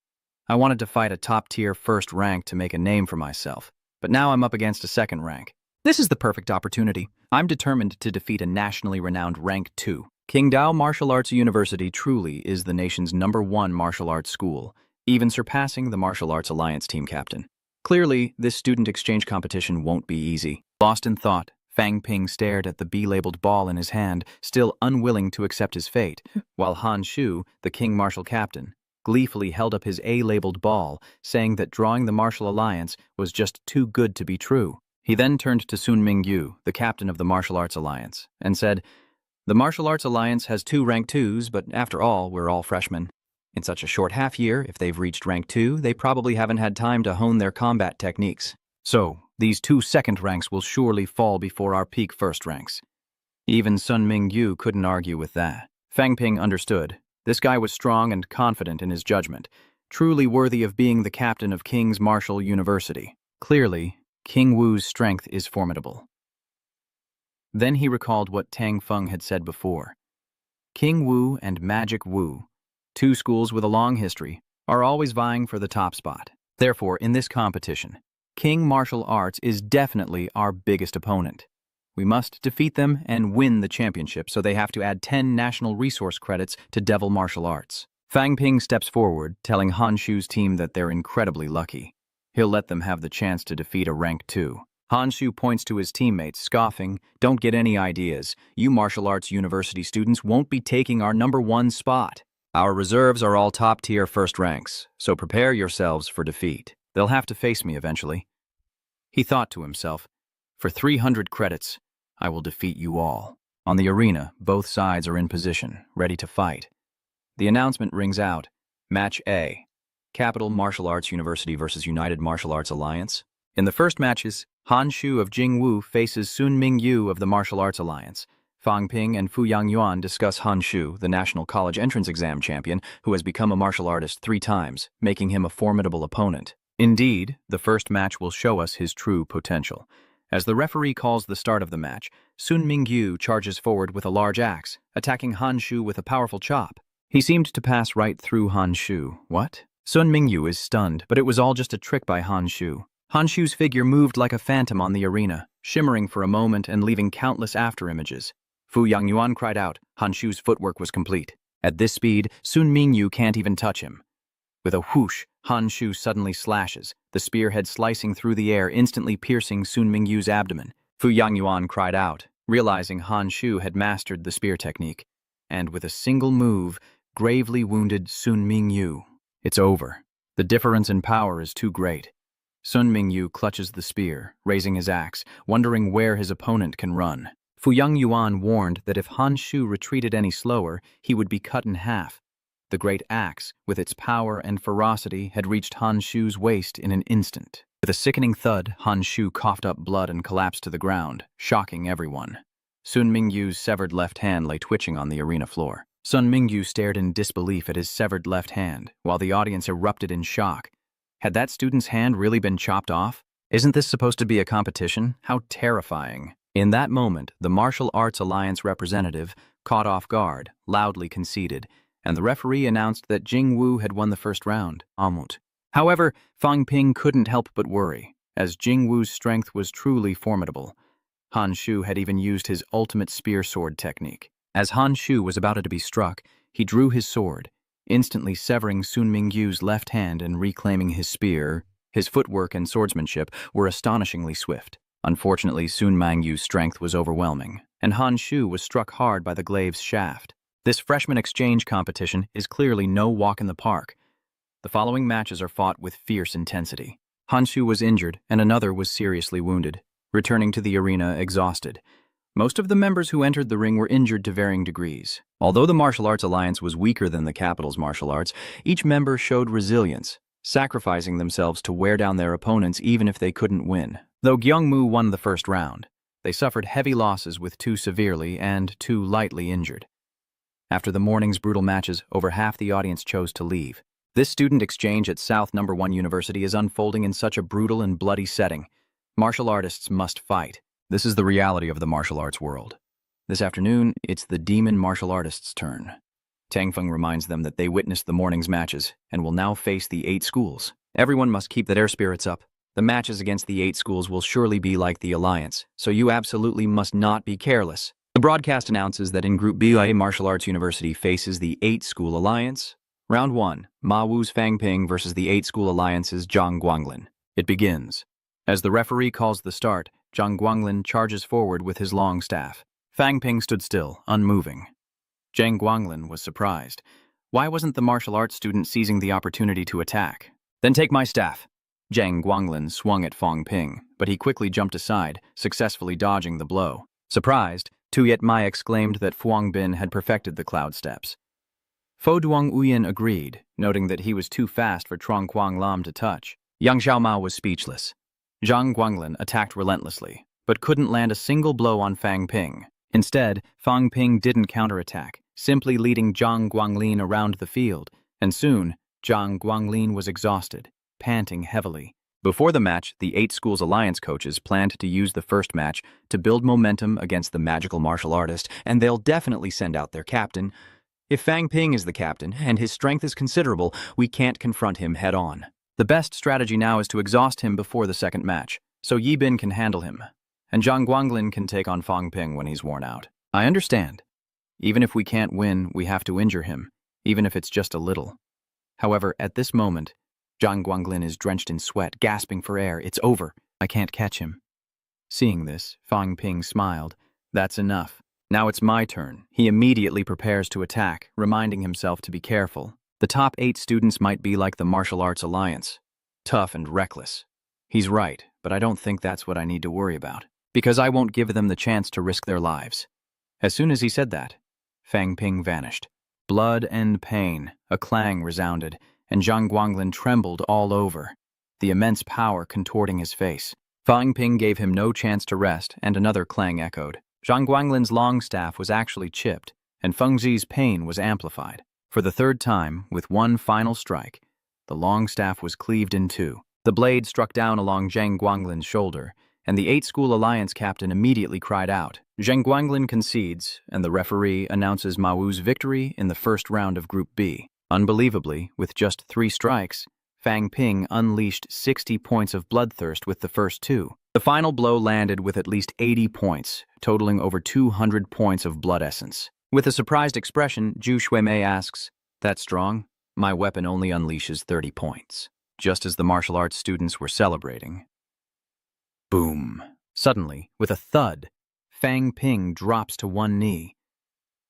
I wanted to fight a top-tier 1st rank to make a name for myself, but now I'm up against a 2nd rank. This is the perfect opportunity. I'm determined to defeat a nationally renowned Rank 2. Qingdao Martial Arts University truly is the nation's #1 martial arts school, even surpassing the Martial Arts Alliance team captain. Clearly, this student exchange competition won't be easy." Lost in thought, Fang Ping stared at the B-labeled ball in his hand, still unwilling to accept his fate, while Han Shu, the King Martial Captain, gleefully held up his A-labeled ball, saying that drawing the Martial Alliance was just too good to be true. He then turned to Sun Mingyu, the captain of the Martial Arts Alliance, and said, "The Martial Arts Alliance has 2 Rank 2s, but after all, we're all freshmen. In such a short half year, if they've reached Rank 2, they probably haven't had time to hone their combat techniques. So, these 2 2nd ranks will surely fall before our peak 1st ranks." Even Sun Mingyu couldn't argue with that. Fang Ping understood. This guy was strong and confident in his judgment, truly worthy of being the captain of King's Martial University. Clearly, King Wu's strength is formidable. Then he recalled what Tang Feng had said before. King Wu and Magic Wu, 2 schools with a long history, are always vying for the top spot. Therefore, in this competition, King Martial Arts is definitely our biggest opponent. We must defeat them and win the championship, so they have to add 10 national resource credits to Devil Martial Arts. Fang Ping steps forward, telling Han Shu's team that they're incredibly lucky. He'll let them have the chance to defeat a Rank 2. Han Shu points to his teammates, scoffing, "Don't get any ideas. You martial arts university students won't be taking our #1 spot. Our reserves are all top-tier 1st ranks, so prepare yourselves for defeat. They'll have to face me eventually." He thought to himself, "For 300 credits, I will defeat you all." On the arena, both sides are in position, ready to fight. The announcement rings out. Match A. Capital Martial Arts University versus United Martial Arts Alliance. In the first matches, Han Shu of Jingwu faces Sun Mingyu of the Martial Arts Alliance. Fang Ping and Fu Yangyuan discuss Han Shu, the National College Entrance Exam champion, who has become a martial artist 3 times, making him a formidable opponent. Indeed, the first match will show us his true potential. As the referee calls the start of the match, Sun Mingyu charges forward with a large axe, attacking Han Shu with a powerful chop. He seemed to pass right through Han Shu. What? Sun Mingyu is stunned, but it was all just a trick by Han Shu. Han Shu's figure moved like a phantom on the arena, shimmering for a moment and leaving countless afterimages. Fu Yangyuan cried out. Han Shu's footwork was complete. At this speed, Sun Mingyu can't even touch him. With a whoosh, Han Shu suddenly slashes, the spearhead slicing through the air, instantly piercing Sun Mingyu's abdomen. Fu Yangyuan cried out, realizing Han Shu had mastered the spear technique, and with a single move, gravely wounded Sun Mingyu. It's over. The difference in power is too great. Sun Mingyu clutches the spear, raising his axe, wondering where his opponent can run. Fuyang Yuan warned that if Han Shu retreated any slower, he would be cut in half. The great axe, with its power and ferocity, had reached Han Shu's waist in an instant. With a sickening thud, Han Shu coughed up blood and collapsed to the ground, shocking everyone. Sun Mingyu's severed left hand lay twitching on the arena floor. Sun Mingyu stared in disbelief at his severed left hand, while the audience erupted in shock. Had that student's hand really been chopped off? Isn't this supposed to be a competition? How terrifying. In that moment, the Martial Arts Alliance representative, caught off guard, loudly conceded, and the referee announced that Jing Wu had won the first round. Amut. However, Fang Ping couldn't help but worry, as Jing Wu's strength was truly formidable. Han Shu had even used his ultimate spear sword technique. As Han Shu was about to be struck, he drew his sword, instantly severing Sun Mingyu's left hand and reclaiming his spear. His footwork and swordsmanship were astonishingly swift. Unfortunately, Sun Mingyu's strength was overwhelming, and Han Shu was struck hard by the glaive's shaft. This freshman exchange competition is clearly no walk in the park. The following matches are fought with fierce intensity. Han Shu was injured, and another was seriously wounded, returning to the arena exhausted. Most of the members who entered the ring were injured to varying degrees. Although the Martial Arts Alliance was weaker than the capital's martial arts, each member showed resilience, sacrificing themselves to wear down their opponents even if they couldn't win. Though Gyeongmu won the first round, they suffered heavy losses with 2 severely and 2 lightly injured. After the morning's brutal matches, over half the audience chose to leave. This student exchange at South No. 1 University is unfolding in such a brutal and bloody setting. Martial artists must fight. This is the reality of the martial arts world. This afternoon, it's the demon martial artists' turn. Tang Feng reminds them that they witnessed the morning's matches and will now face the 8 schools. Everyone must keep their spirits up. The matches against the 8 schools will surely be like the Alliance, so you absolutely must not be careless. The broadcast announces that in Group B, Martial Arts University faces the 8-School Alliance. Round 1, Ma Wu's Fang Ping versus the 8-School Alliance's Zhang Guanglin. It begins. As the referee calls the start, Zhang Guanglin charges forward with his long staff. Fang Ping stood still, unmoving. Zhang Guanglin was surprised. Why wasn't the martial arts student seizing the opportunity to attack? Then take my staff. Zhang Guanglin swung at Fang Ping, but he quickly jumped aside, successfully dodging the blow. Surprised, Tu Yet Mai exclaimed that Fuang Bin had perfected the cloud steps. Fo Duong Uyen agreed, noting that he was too fast for Trong Quang Lam to touch. Yang Xiaomao was speechless. Zhang Guanglin attacked relentlessly, but couldn't land a single blow on Fang Ping. Instead, Fang Ping didn't counterattack, simply leading Zhang Guanglin around the field, and soon, Zhang Guanglin was exhausted, panting heavily. Before the match, the 8 Schools Alliance coaches planned to use the first match to build momentum against the magical martial artist, and they'll definitely send out their captain. If Fang Ping is the captain, and his strength is considerable, we can't confront him head-on. The best strategy now is to exhaust him before the second match, so Yi Bin can handle him, and Zhang Guanglin can take on Fang Ping when he's worn out. I understand. Even if we can't win, we have to injure him, even if it's just a little. However, at this moment, Zhang Guanglin is drenched in sweat, gasping for air. It's over. I can't catch him. Seeing this, Fang Ping smiled. That's enough. Now it's my turn. He immediately prepares to attack, reminding himself to be careful. The top 8 students might be like the Martial Arts Alliance. Tough and reckless. He's right, but I don't think that's what I need to worry about, because I won't give them the chance to risk their lives. As soon as he said that, Fang Ping vanished. Blood and pain, a clang resounded, and Zhang Guanglin trembled all over, the immense power contorting his face. Fang Ping gave him no chance to rest, and another clang echoed. Zhang Guanglin's long staff was actually chipped, and Feng Zi's pain was amplified. For the third time, with one final strike, the long staff was cleaved in 2. The blade struck down along Zhang Guanglin's shoulder, and the 8-School Alliance captain immediately cried out. Zhang Guanglin concedes, and the referee announces Ma Wu's victory in the first round of Group B. Unbelievably, with just 3 strikes, Fang Ping unleashed 60 points of bloodthirst with the first 2. The final blow landed with at least 80 points, totaling over 200 points of blood essence. With a surprised expression, Zhu Shuimei asks, "That's strong? My weapon only unleashes 30 points." Just as the martial arts students were celebrating. Boom. Suddenly, with a thud, Fang Ping drops to one knee.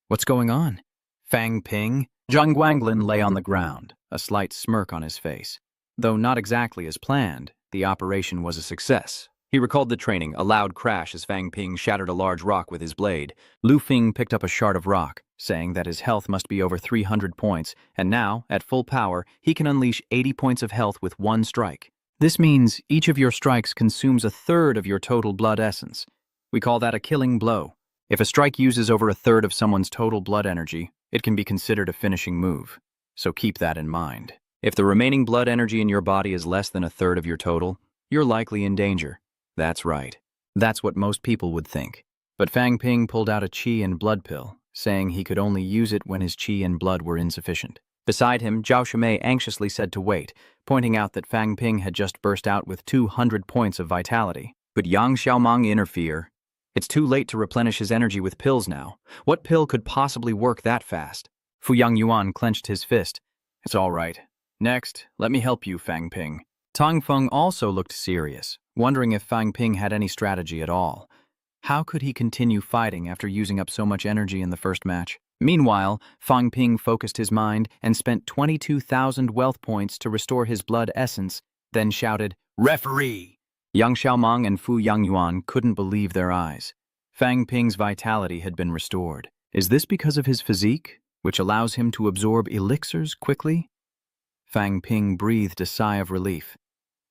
What's going on? Fang Ping? Zhang Guanglin lay on the ground, a slight smirk on his face. Though not exactly as planned, the operation was a success. He recalled the training, a loud crash as Fang Ping shattered a large rock with his blade. Lu Feng picked up a shard of rock, saying that his health must be over 300 points, and now, at full power, he can unleash 80 points of health with one strike. This means each of your strikes consumes a third of your total blood essence. We call that a killing blow. If a strike uses over a third of someone's total blood energy, it can be considered a finishing move. So keep that in mind. If the remaining blood energy in your body is less than a third of your total, you're likely in danger. That's right. That's what most people would think. But Fang Ping pulled out a qi and blood pill, saying he could only use it when his qi and blood were insufficient. Beside him, Zhao Shimei anxiously said to wait, pointing out that Fang Ping had just burst out with 200 points of vitality. Could Yang Xiaomang interfere? It's too late to replenish his energy with pills now. What pill could possibly work that fast? Fu Yangyuan clenched his fist. It's all right. Next, let me help you, Fang Ping. Tong Feng also looked serious, wondering if Fang Ping had any strategy at all. How could he continue fighting after using up so much energy in the first match? Meanwhile, Fang Ping focused his mind and spent 22,000 wealth points to restore his blood essence, then shouted, "Referee!" Yang Xiaomang and Fu Yangyuan couldn't believe their eyes. Fang Ping's vitality had been restored. Is this because of his physique, which allows him to absorb elixirs quickly? Fang Ping breathed a sigh of relief.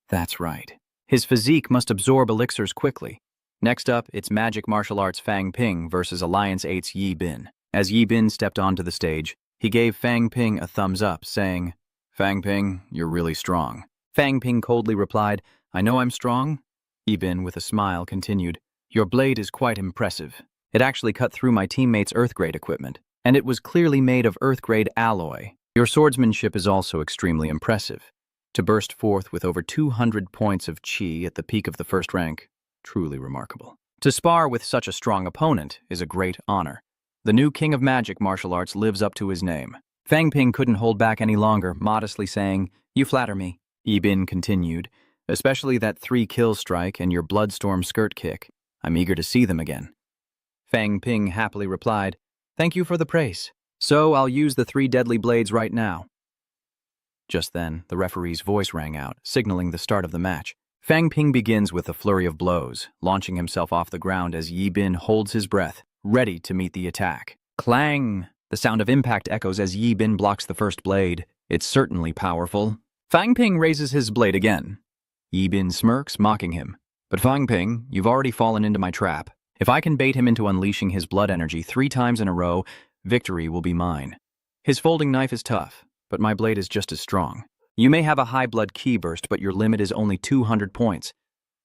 That's right. His physique must absorb elixirs quickly. Next up, it's Magic Martial Arts Fang Ping versus Alliance 8's Yi Bin. As Yi Bin stepped onto the stage, he gave Fang Ping a thumbs up, saying, "Fang Ping, you're really strong." Fang Ping coldly replied, "I know I'm strong." Yi Bin, with a smile, continued, "Your blade is quite impressive. It actually cut through my teammates' Earth-grade equipment, and it was clearly made of Earth-grade alloy. Your swordsmanship is also extremely impressive. To burst forth with over 200 points of qi at the peak of the first rank, truly remarkable. To spar with such a strong opponent is a great honor. The new king of magic martial arts lives up to his name." Fang Ping couldn't hold back any longer, modestly saying, "You flatter me." Yi Bin continued, "Especially that 3-kill strike and your bloodstorm skirt kick. I'm eager to see them again." Fang Ping happily replied, "Thank you for the praise. So I'll use the 3 deadly blades right now." Just then, the referee's voice rang out, signaling the start of the match. Fang Ping begins with a flurry of blows, launching himself off the ground as Yi Bin holds his breath, ready to meet the attack. Clang! The sound of impact echoes as Yi Bin blocks the first blade. It's certainly powerful. Fang Ping raises his blade again. Yi Bin smirks, mocking him. "But Fang Ping, you've already fallen into my trap. If I can bait him into unleashing his blood energy 3 times in a row, victory will be mine. His folding knife is tough, but my blade is just as strong. You may have a high blood ki burst, but your limit is only 200 points.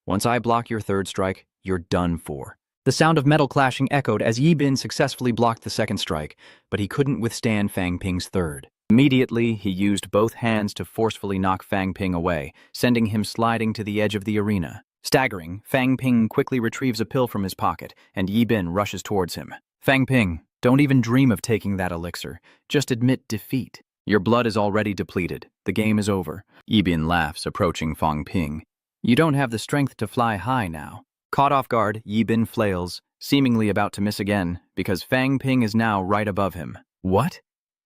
Once I block your 3rd strike, you're done for." The sound of metal clashing echoed as Yi Bin successfully blocked the 2nd strike, but he couldn't withstand Fang Ping's 3rd. Immediately, he used both hands to forcefully knock Fang Ping away, sending him sliding to the edge of the arena. Staggering, Fang Ping quickly retrieves a pill from his pocket, and Yi Bin rushes towards him. "Fang Ping, don't even dream of taking that elixir. Just admit defeat. Your blood is already depleted. The game is over." Yi Bin laughs, approaching Fang Ping. "You don't have the strength to fly high now." Caught off guard, Yi Bin flails, seemingly about to miss again, because Fang Ping is now right above him. What?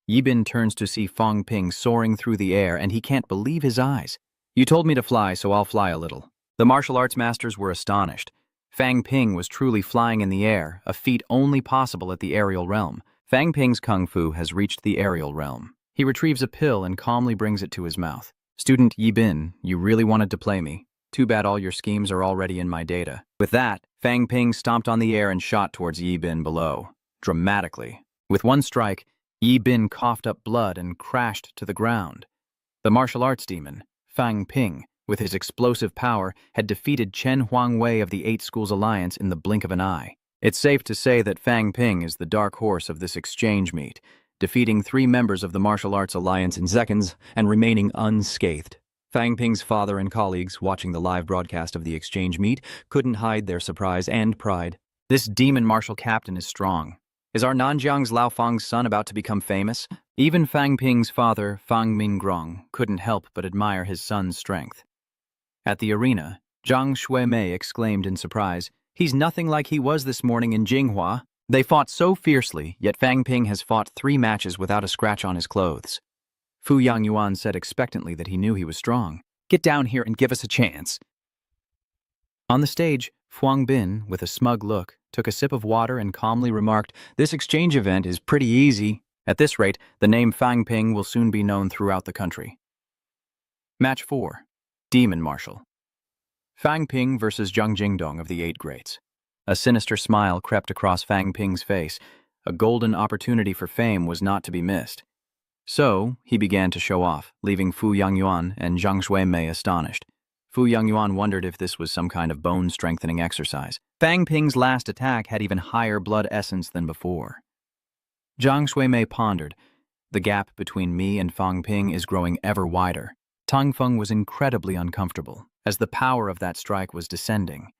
Yi Bin turns to see Fang Ping soaring through the air, and he can't believe his eyes. "You told me to fly, so I'll fly a little." The martial arts masters were astonished. Fang Ping was truly flying in the air, a feat only possible at the aerial realm. Fang Ping's kung fu has reached the aerial realm. He retrieves a pill and calmly brings it to his mouth. "Student Yi Bin, you really wanted to play me. Too bad all your schemes are already in my data." With that, Fang Ping stomped on the air and shot towards Yi Bin below, dramatically. With one strike, Yi Bin coughed up blood and crashed to the ground. The martial arts demon, Fang Ping, with his explosive power, had defeated Chen Huangwei of the 8 Schools Alliance in the blink of an eye. It's safe to say that Fang Ping is the dark horse of this exchange meet, defeating 3 members of the Martial Arts Alliance in seconds and remaining unscathed. Fang Ping's father and colleagues, watching the live broadcast of the exchange meet, couldn't hide their surprise and pride. This demon martial captain is strong. Is our Nanjiang's Lao Fang's son about to become famous? Even Fang Ping's father, Fang Mingrong, couldn't help but admire his son's strength. At the arena, Zhang Shuimei exclaimed in surprise, "He's nothing like he was this morning in Jinghua." They fought so fiercely, yet Fang Ping has fought 3 matches without a scratch on his clothes. Fu Yangyuan said expectantly that he knew he was strong. Get down here and give us a chance. On the stage, Fuang Bin, with a smug look, took a sip of water and calmly remarked, "This exchange event is pretty easy. At this rate, the name Fang Ping will soon be known throughout the country." Match 4. Demon Marshal. Fang Ping versus Zhang Jingdong of the 8 Greats. A sinister smile crept across Fang Ping's face. A golden opportunity for fame was not to be missed. So, he began to show off, leaving Fu Yangyuan and Zhang Shuimei astonished. Fu Yangyuan wondered if this was some kind of bone-strengthening exercise. Fang Ping's last attack had even higher blood essence than before. Zhang Shuimei pondered, "The gap between me and Fang Ping is growing ever wider." Tang Feng was incredibly uncomfortable, as the power of that strike was descending.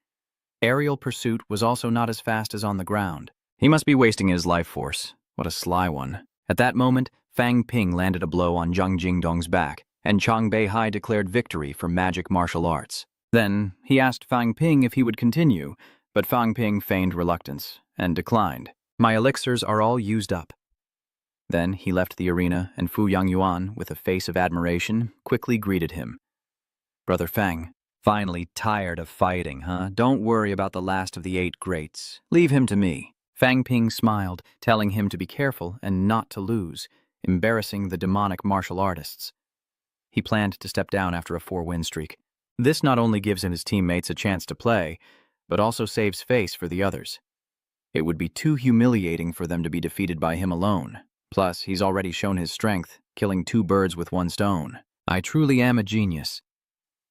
Aerial pursuit was also not as fast as on the ground. He must be wasting his life force. What a sly one. At that moment, Fang Ping landed a blow on Zhang Jingdong's back, and Chang Beihai declared victory for magic martial arts. Then, he asked Fang Ping if he would continue, but Fang Ping feigned reluctance and declined. "My elixirs are all used up." Then he left the arena, and Fu Yangyuan, with a face of admiration, quickly greeted him. "Brother Fang, finally tired of fighting, huh? Don't worry about the last of the 8 Greats. Leave him to me." Fang Ping smiled, telling him to be careful and not to lose, embarrassing the demonic martial artists. He planned to step down after a 4-win streak. This not only gives his teammates a chance to play, but also saves face for the others. It would be too humiliating for them to be defeated by him alone. Plus, he's already shown his strength, killing 2 birds with 1 stone. I truly am a genius.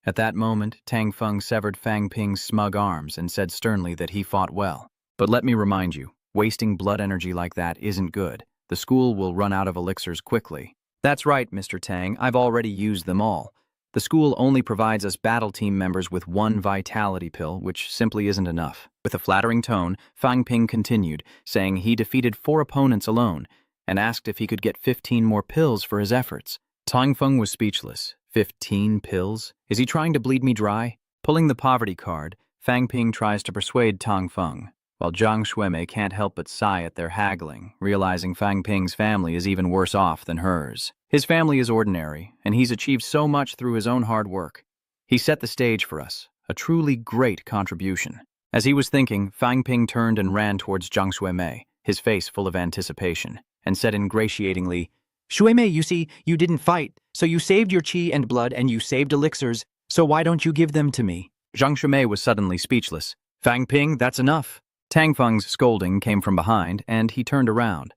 At that moment, Tang Feng severed Fang Ping's smug arms and said sternly that he fought well. "But let me remind you, wasting blood energy like that isn't good. The school will run out of elixirs quickly." "That's right, Mr. Tang. I've already used them all. The school only provides us battle team members with 1 vitality pill, which simply isn't enough." With a flattering tone, Fang Ping continued, saying he defeated 4 opponents alone, and asked if he could get 15 more pills for his efforts. Tang Feng was speechless. 15 pills? Is he trying to bleed me dry? Pulling the poverty card, Fang Ping tries to persuade Tang Feng, while Zhang Shuimei can't help but sigh at their haggling, realizing Fang Ping's family is even worse off than hers. His family is ordinary, and he's achieved so much through his own hard work. He set the stage for us, a truly great contribution. As he was thinking, Fang Ping turned and ran towards Zhang Shuimei, his face full of anticipation, and said ingratiatingly, "Shuimei, you see, you didn't fight, so you saved your qi and blood and you saved elixirs, so why don't you give them to me?" Zhang Shuimei was suddenly speechless. "Fang Ping, that's enough." Tang Feng's scolding came from behind, and he turned around.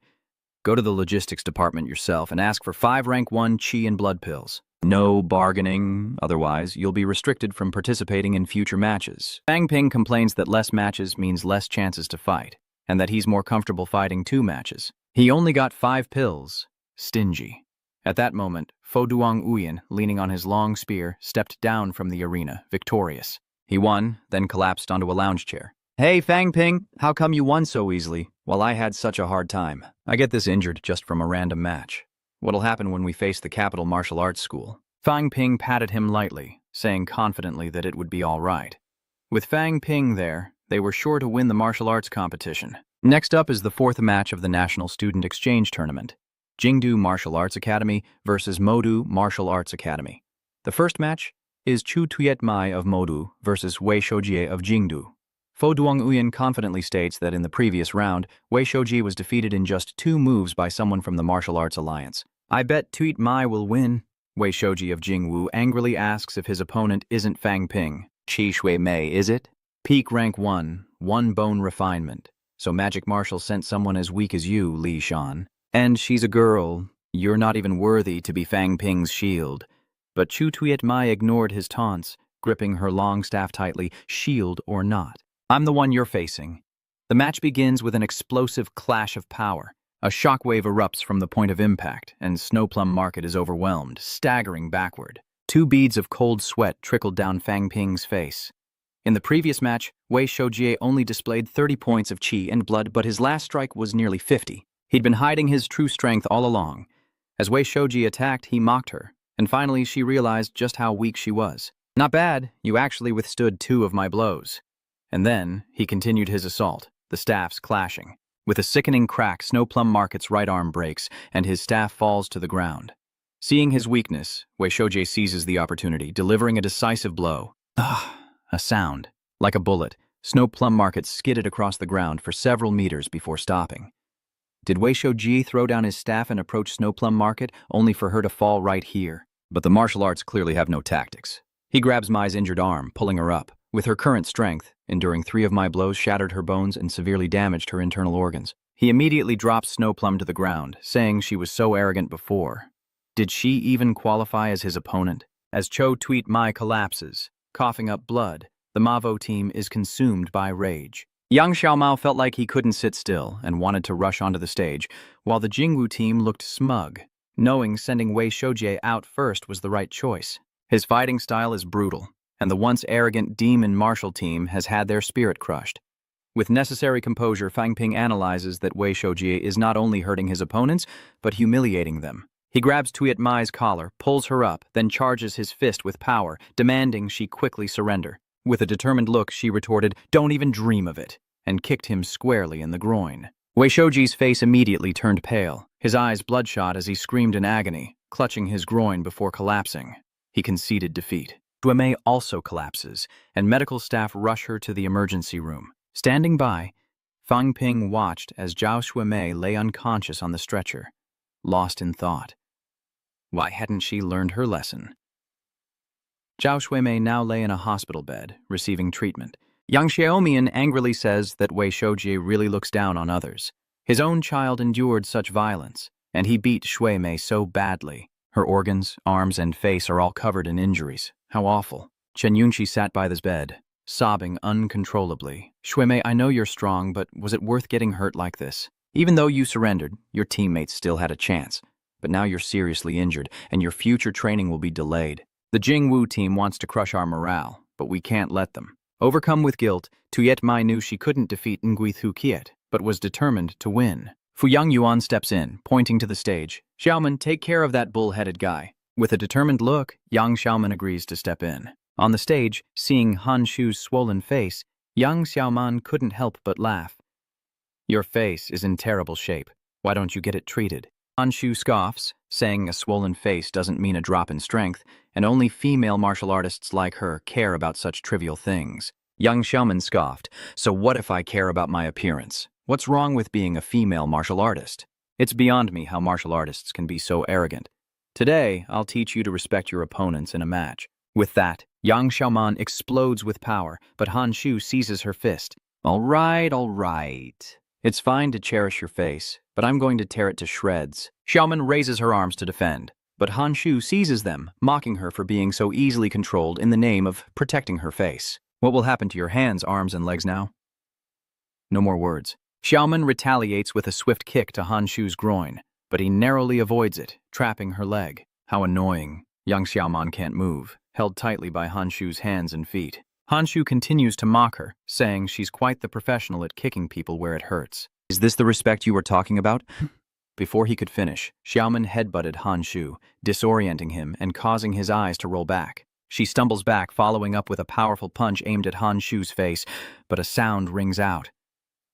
"Go to the logistics department yourself and ask for 5 rank 1 qi and blood pills. No bargaining, otherwise you'll be restricted from participating in future matches." Fang Ping complains that less matches means less chances to fight, and that he's more comfortable fighting 2 matches. He only got 5 pills. Stingy. At that moment, Fo Duong Uyen, leaning on his long spear, stepped down from the arena, victorious. He won, then collapsed onto a lounge chair. "Hey, Fang Ping, how come you won so easily, while I had such a hard time? I get this injured just from a random match. What'll happen when we face the Capital Martial Arts School?" Fang Ping patted him lightly, saying confidently that it would be all right. With Fang Ping there, they were sure to win the martial arts competition. Next up is the 4th match of the National Student Exchange Tournament. Jingdu Martial Arts Academy versus Modu Martial Arts Academy. The first match is Chu Tuyet Mai of Modu versus Wei Shoujie of Jingdu. Fo Duong Uyen confidently states that in the previous round, Wei Shoujie was defeated in just 2 moves by someone from the Martial Arts Alliance. "I bet Tuyet Mai will win." Wei Shoujie of Jingwu angrily asks if his opponent isn't Fang Ping. "Shi Shui Mei, is it? Peak rank 1, 1 bone refinement. So Magic Marshal sent someone as weak as you, Li Shan. And she's a girl. You're not even worthy to be Fang Ping's shield." But Chu Tuyet Mai ignored his taunts, gripping her long staff tightly, shield or not. "I'm the one you're facing." The match begins with an explosive clash of power. A shockwave erupts from the point of impact, and Snowplum Market is overwhelmed, staggering backward. 2 beads of cold sweat trickled down Fang Ping's face. In the previous match, Wei Shoujie only displayed 30 points of qi and blood, but his last strike was nearly 50. He'd been hiding his true strength all along. As Wei Shoujie attacked, he mocked her, and finally she realized just how weak she was. "Not bad, you actually withstood 2 of my blows." And then, he continued his assault, the staffs clashing. With a sickening crack, Snowplum Market's right arm breaks, and his staff falls to the ground. Seeing his weakness, Wei Shoujie seizes the opportunity, delivering a decisive blow. A sound. Like a bullet, Snow Plum Market skidded across the ground for several meters before stopping. Did Wei Shoujie throw down his staff and approach Snow Plum Market, only for her to fall right here? But the martial arts clearly have no tactics. He grabs Mai's injured arm, pulling her up. With her current strength, enduring 3 of my blows shattered her bones and severely damaged her internal organs. He immediately drops Snow Plum to the ground, saying she was so arrogant before. Did she even qualify as his opponent? As Cho Tweet Mai collapses, coughing up blood, the Mavo team is consumed by rage. Yang Xiaomao felt like he couldn't sit still and wanted to rush onto the stage, while the Jingwu team looked smug, knowing sending Wei Shoujie out first was the right choice. His fighting style is brutal, and the once arrogant demon martial team has had their spirit crushed. With necessary composure, Fang Ping analyzes that Wei Shoujie is not only hurting his opponents, but humiliating them. He grabs Tuyet Mai's collar, pulls her up, then charges his fist with power, demanding she quickly surrender. With a determined look, she retorted, "Don't even dream of it," and kicked him squarely in the groin. Wei Shoujie's face immediately turned pale, his eyes bloodshot as he screamed in agony, clutching his groin before collapsing. He conceded defeat. Shui Mei also collapses, and medical staff rush her to the emergency room. Standing by, Fang Ping watched as Zhao Shuimei lay unconscious on the stretcher, lost in thought. Why hadn't she learned her lesson? Zhao Shuimei now lay in a hospital bed, receiving treatment. Yang Xiaomian angrily says that Wei Shoujie really looks down on others. His own child endured such violence, and he beat Shuimei so badly. Her organs, arms, and face are all covered in injuries. How awful. Chen Yunqi sat by this bed, sobbing uncontrollably. "Shuimei, I know you're strong, but was it worth getting hurt like this? Even though you surrendered, your teammates still had a chance. But now you're seriously injured, and your future training will be delayed. The Jingwu team wants to crush our morale, but we can't let them." Overcome with guilt, Tuyet Mai knew she couldn't defeat Nguithu Kiet, but was determined to win. Fuyang Yuan steps in, pointing to the stage. "Xiaoman, take care of that bull-headed guy." With a determined look, Yang Xiaoman agrees to step in. On the stage, seeing Han Shu's swollen face, Yang Xiaoman couldn't help but laugh. "Your face is in terrible shape. Why don't you get it treated?" Han Shu scoffs, saying a swollen face doesn't mean a drop in strength, and only female martial artists like her care about such trivial things. Yang Xiaoman scoffed, "So what if I care about my appearance? What's wrong with being a female martial artist? It's beyond me how martial artists can be so arrogant. Today, I'll teach you to respect your opponents in a match." With that, Yang Xiaoman explodes with power, but Han Shu seizes her fist. All right. It's fine to cherish your face, but I'm going to tear it to shreds." Xiaoman raises her arms to defend, but Han Shu seizes them, mocking her for being so easily controlled in the name of protecting her face. "What will happen to your hands, arms, and legs now?" No more words. Xiaoman retaliates with a swift kick to Han Shu's groin, but he narrowly avoids it, trapping her leg. How annoying. Young Xiaoman can't move, held tightly by Han Shu's hands and feet. Han Shu continues to mock her, saying she's quite the professional at kicking people where it hurts. "Is this the respect you were talking about?" Before he could finish, Xiaoman headbutted Han Shu, disorienting him and causing his eyes to roll back. She stumbles back, following up with a powerful punch aimed at Han Shu's face, but a sound rings out.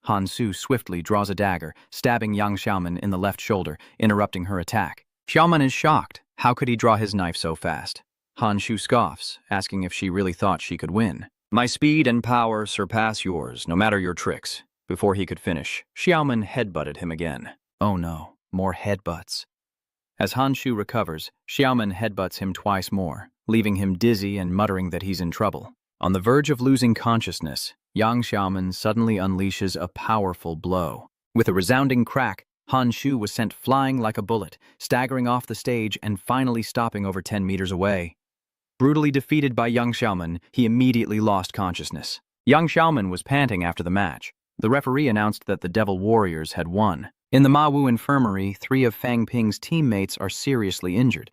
Han Shu swiftly draws a dagger, stabbing Yang Xiaoman in the left shoulder, interrupting her attack. Xiaoman is shocked. How could he draw his knife so fast? Han Shu scoffs, asking if she really thought she could win. "My speed and power surpass yours, no matter your tricks." Before he could finish, Xiaoman headbutted him again. Oh no, more headbutts. As Han Shu recovers, Xiaoman headbutts him twice more, leaving him dizzy and muttering that he's in trouble. On the verge of losing consciousness, Yang Xiaoman suddenly unleashes a powerful blow. With a resounding crack, Han Shu was sent flying like a bullet, staggering off the stage and finally stopping over 10 meters away. Brutally defeated by Yang Xiaoman, he immediately lost consciousness. Yang Xiaoman was panting after the match. The referee announced that the Devil Warriors had won. In the Mawu infirmary, 3 of Fang Ping's teammates are seriously injured.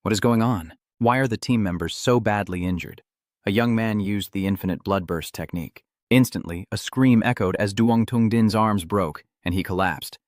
What is going on? Why are the team members so badly injured? A young man used the infinite bloodburst technique. Instantly, a scream echoed as Duong Tungdin's arms broke, and he collapsed.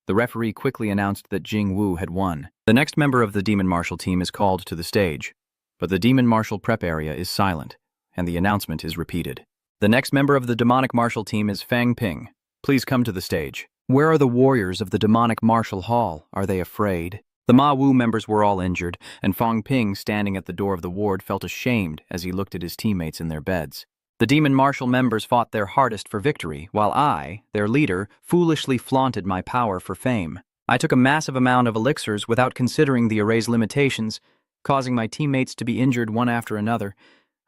The referee quickly announced that Jing Wu had won. The next member of the Demon Martial team is called to the stage, but the Demon Martial prep area is silent, and the announcement is repeated. The next member of the Demonic Martial team is Fang Ping. Please come to the stage. Where are the warriors of the Demonic Martial Hall? Are they afraid? The Ma Wu members were all injured, and Fong Ping, standing at the door of the ward, felt ashamed as he looked at his teammates in their beds. The demon martial members fought their hardest for victory, while I, their leader, foolishly flaunted my power for fame. I took a massive amount of elixirs without considering the array's limitations, causing my teammates to be injured one after another.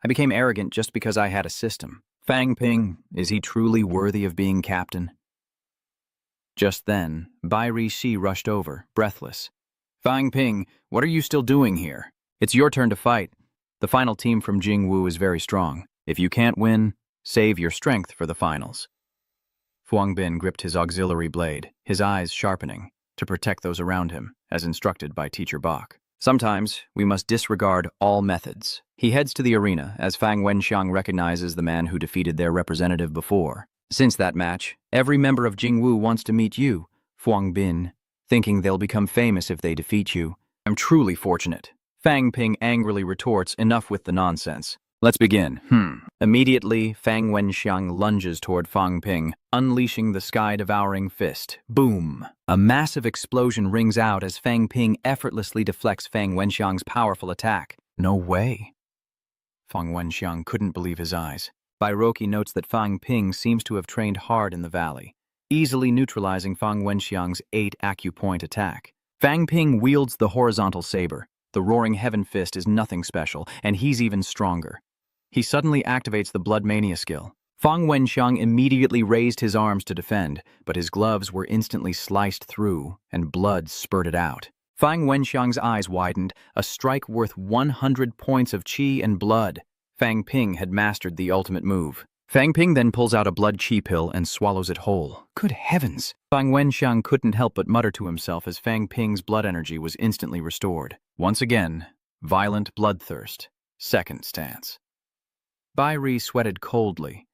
I became arrogant just because I had a system. Fang Ping, is he truly worthy of being captain? Just then, Bai Rishi rushed over, breathless. Fang Ping, what are you still doing here? It's your turn to fight. The final team from Jingwu is very strong. If you can't win, save your strength for the finals. Fuang Bin gripped his auxiliary blade, his eyes sharpening, to protect those around him, as instructed by Teacher Bach. Sometimes, we must disregard all methods. He heads to the arena as Fang Wenxiang recognizes the man who defeated their representative before. Since that match, every member of Jingwu wants to meet you, Fuang Bin, thinking they'll become famous if they defeat you. I'm truly fortunate. Fang Ping angrily retorts, enough with the nonsense. Let's begin. Immediately, Fang Wenxiang lunges toward Fang Ping, unleashing the sky-devouring fist. Boom! A massive explosion rings out as Fang Ping effortlessly deflects Fang Wenxiang's powerful attack. No way. Fang Wenxiang couldn't believe his eyes. Bairoki notes that Fang Ping seems to have trained hard in the valley, easily neutralizing Fang Wenxiang's 8 acupoint attack. Fang Ping wields the horizontal saber. The roaring heaven fist is nothing special, and he's even stronger. He suddenly activates the Blood Mania skill. Fang Wenxiang immediately raised his arms to defend, but his gloves were instantly sliced through, and blood spurted out. Fang Wenxiang's eyes widened, a strike worth 100 points of qi and blood. Fang Ping had mastered the ultimate move. Fang Ping then pulls out a blood qi pill and swallows it whole. Good heavens! Fang Wenxiang couldn't help but mutter to himself as Fang Ping's blood energy was instantly restored. Once again, violent bloodthirst. Second stance. Bai Ri sweated coldly.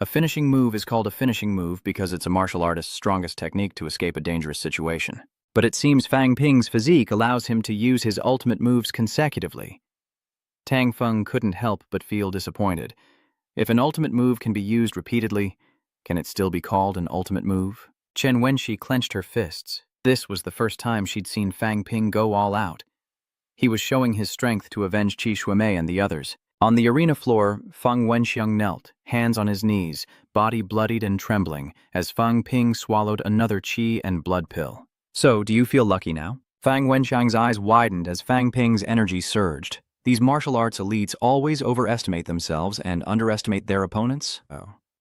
A finishing move is called a finishing move because it's a martial artist's strongest technique to escape a dangerous situation. But it seems Fang Ping's physique allows him to use his ultimate moves consecutively. Tang Feng couldn't help but feel disappointed. If an ultimate move can be used repeatedly, can it still be called an ultimate move? Chen Wenxi clenched her fists. This was the first time she'd seen Fang Ping go all out. He was showing his strength to avenge Qi Shuimei and the others. On the arena floor, Fang Wenxiang knelt, hands on his knees, body bloodied and trembling, as Fang Ping swallowed another qi and blood pill. So, do you feel lucky now? Fang Wenxiang's eyes widened as Fang Ping's energy surged. These martial arts elites always overestimate themselves and underestimate their opponents.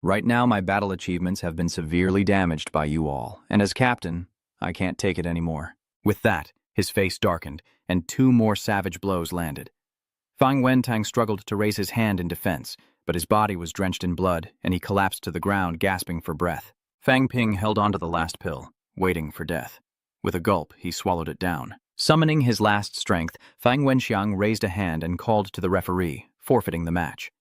Right now, my battle achievements have been severely damaged by you all, and as captain, I can't take it anymore. With that, his face darkened, and 2 more savage blows landed. Fang Wentang struggled to raise his hand in defense, but his body was drenched in blood, and he collapsed to the ground, gasping for breath. Fang Ping held onto the last pill, waiting for death. With a gulp, he swallowed it down. Summoning his last strength, Fang Wenxiang raised a hand and called to the referee, forfeiting the match.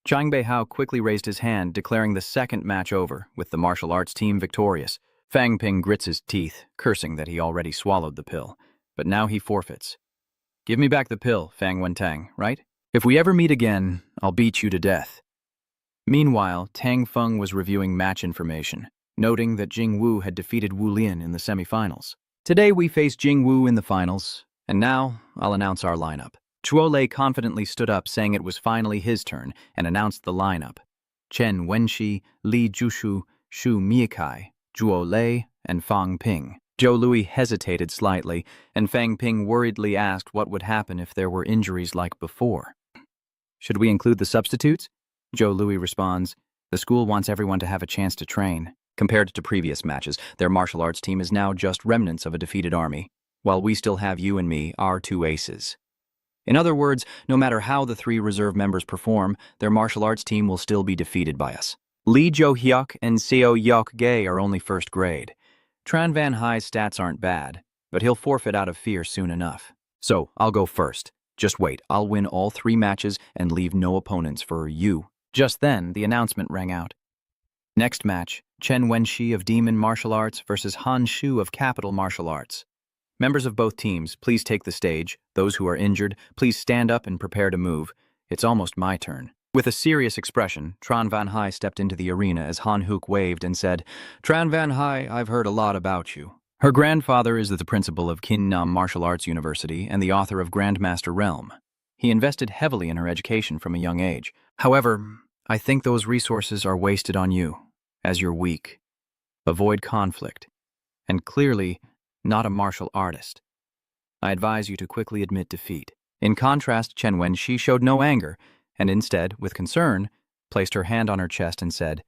Chang Beihao quickly raised his hand, declaring the second match over, with the martial arts team victorious. Fang Ping grits his teeth, cursing that he already swallowed the pill. But now he forfeits. Give me back the pill, Fang Wentang, right? If we ever meet again, I'll beat you to death. Meanwhile, Tang Feng was reviewing match information, noting that Jing Wu had defeated Wu Lian in the semifinals. Today we face Jing Wu in the finals, and now I'll announce our lineup. Chuo Lei confidently stood up, saying it was finally his turn, and announced the lineup. Chen Wenxi, Li Jushu, Shu Miekai, Zhuo Lei, and Fang Ping. Zhou Lui hesitated slightly, and Fang Ping worriedly asked what would happen if there were injuries like before. Should we include the substitutes? Zhou Lui responds, the school wants everyone to have a chance to train. Compared to previous matches, their martial arts team is now just remnants of a defeated army, while we still have you and me, our 2 aces. In other words, no matter how the 3 reserve members perform, their martial arts team will still be defeated by us. Li Jo Hyuk and Seo Yok Gae are only first grade. Tran Van Hai's stats aren't bad, but he'll forfeit out of fear soon enough. So, I'll go first. Just wait, I'll win all 3 matches and leave no opponents for you. Just then, the announcement rang out. Next match, Chen Wenxi of Demon Martial Arts versus Han Shu of Capital Martial Arts. Members of both teams, please take the stage. Those who are injured, please stand up and prepare to move. It's almost my turn. With a serious expression, Tran Van Hai stepped into the arena as Han Hook waved and said, Tran Van Hai, I've heard a lot about you. Her grandfather is the principal of Kinnam Martial Arts University and the author of Grandmaster Realm. He invested heavily in her education from a young age. However, I think those resources are wasted on you, as you're weak. Avoid conflict, and clearly not a martial artist. I advise you to quickly admit defeat. In contrast, Chen Wenxi showed no anger, and instead, with concern, placed her hand on her chest and said,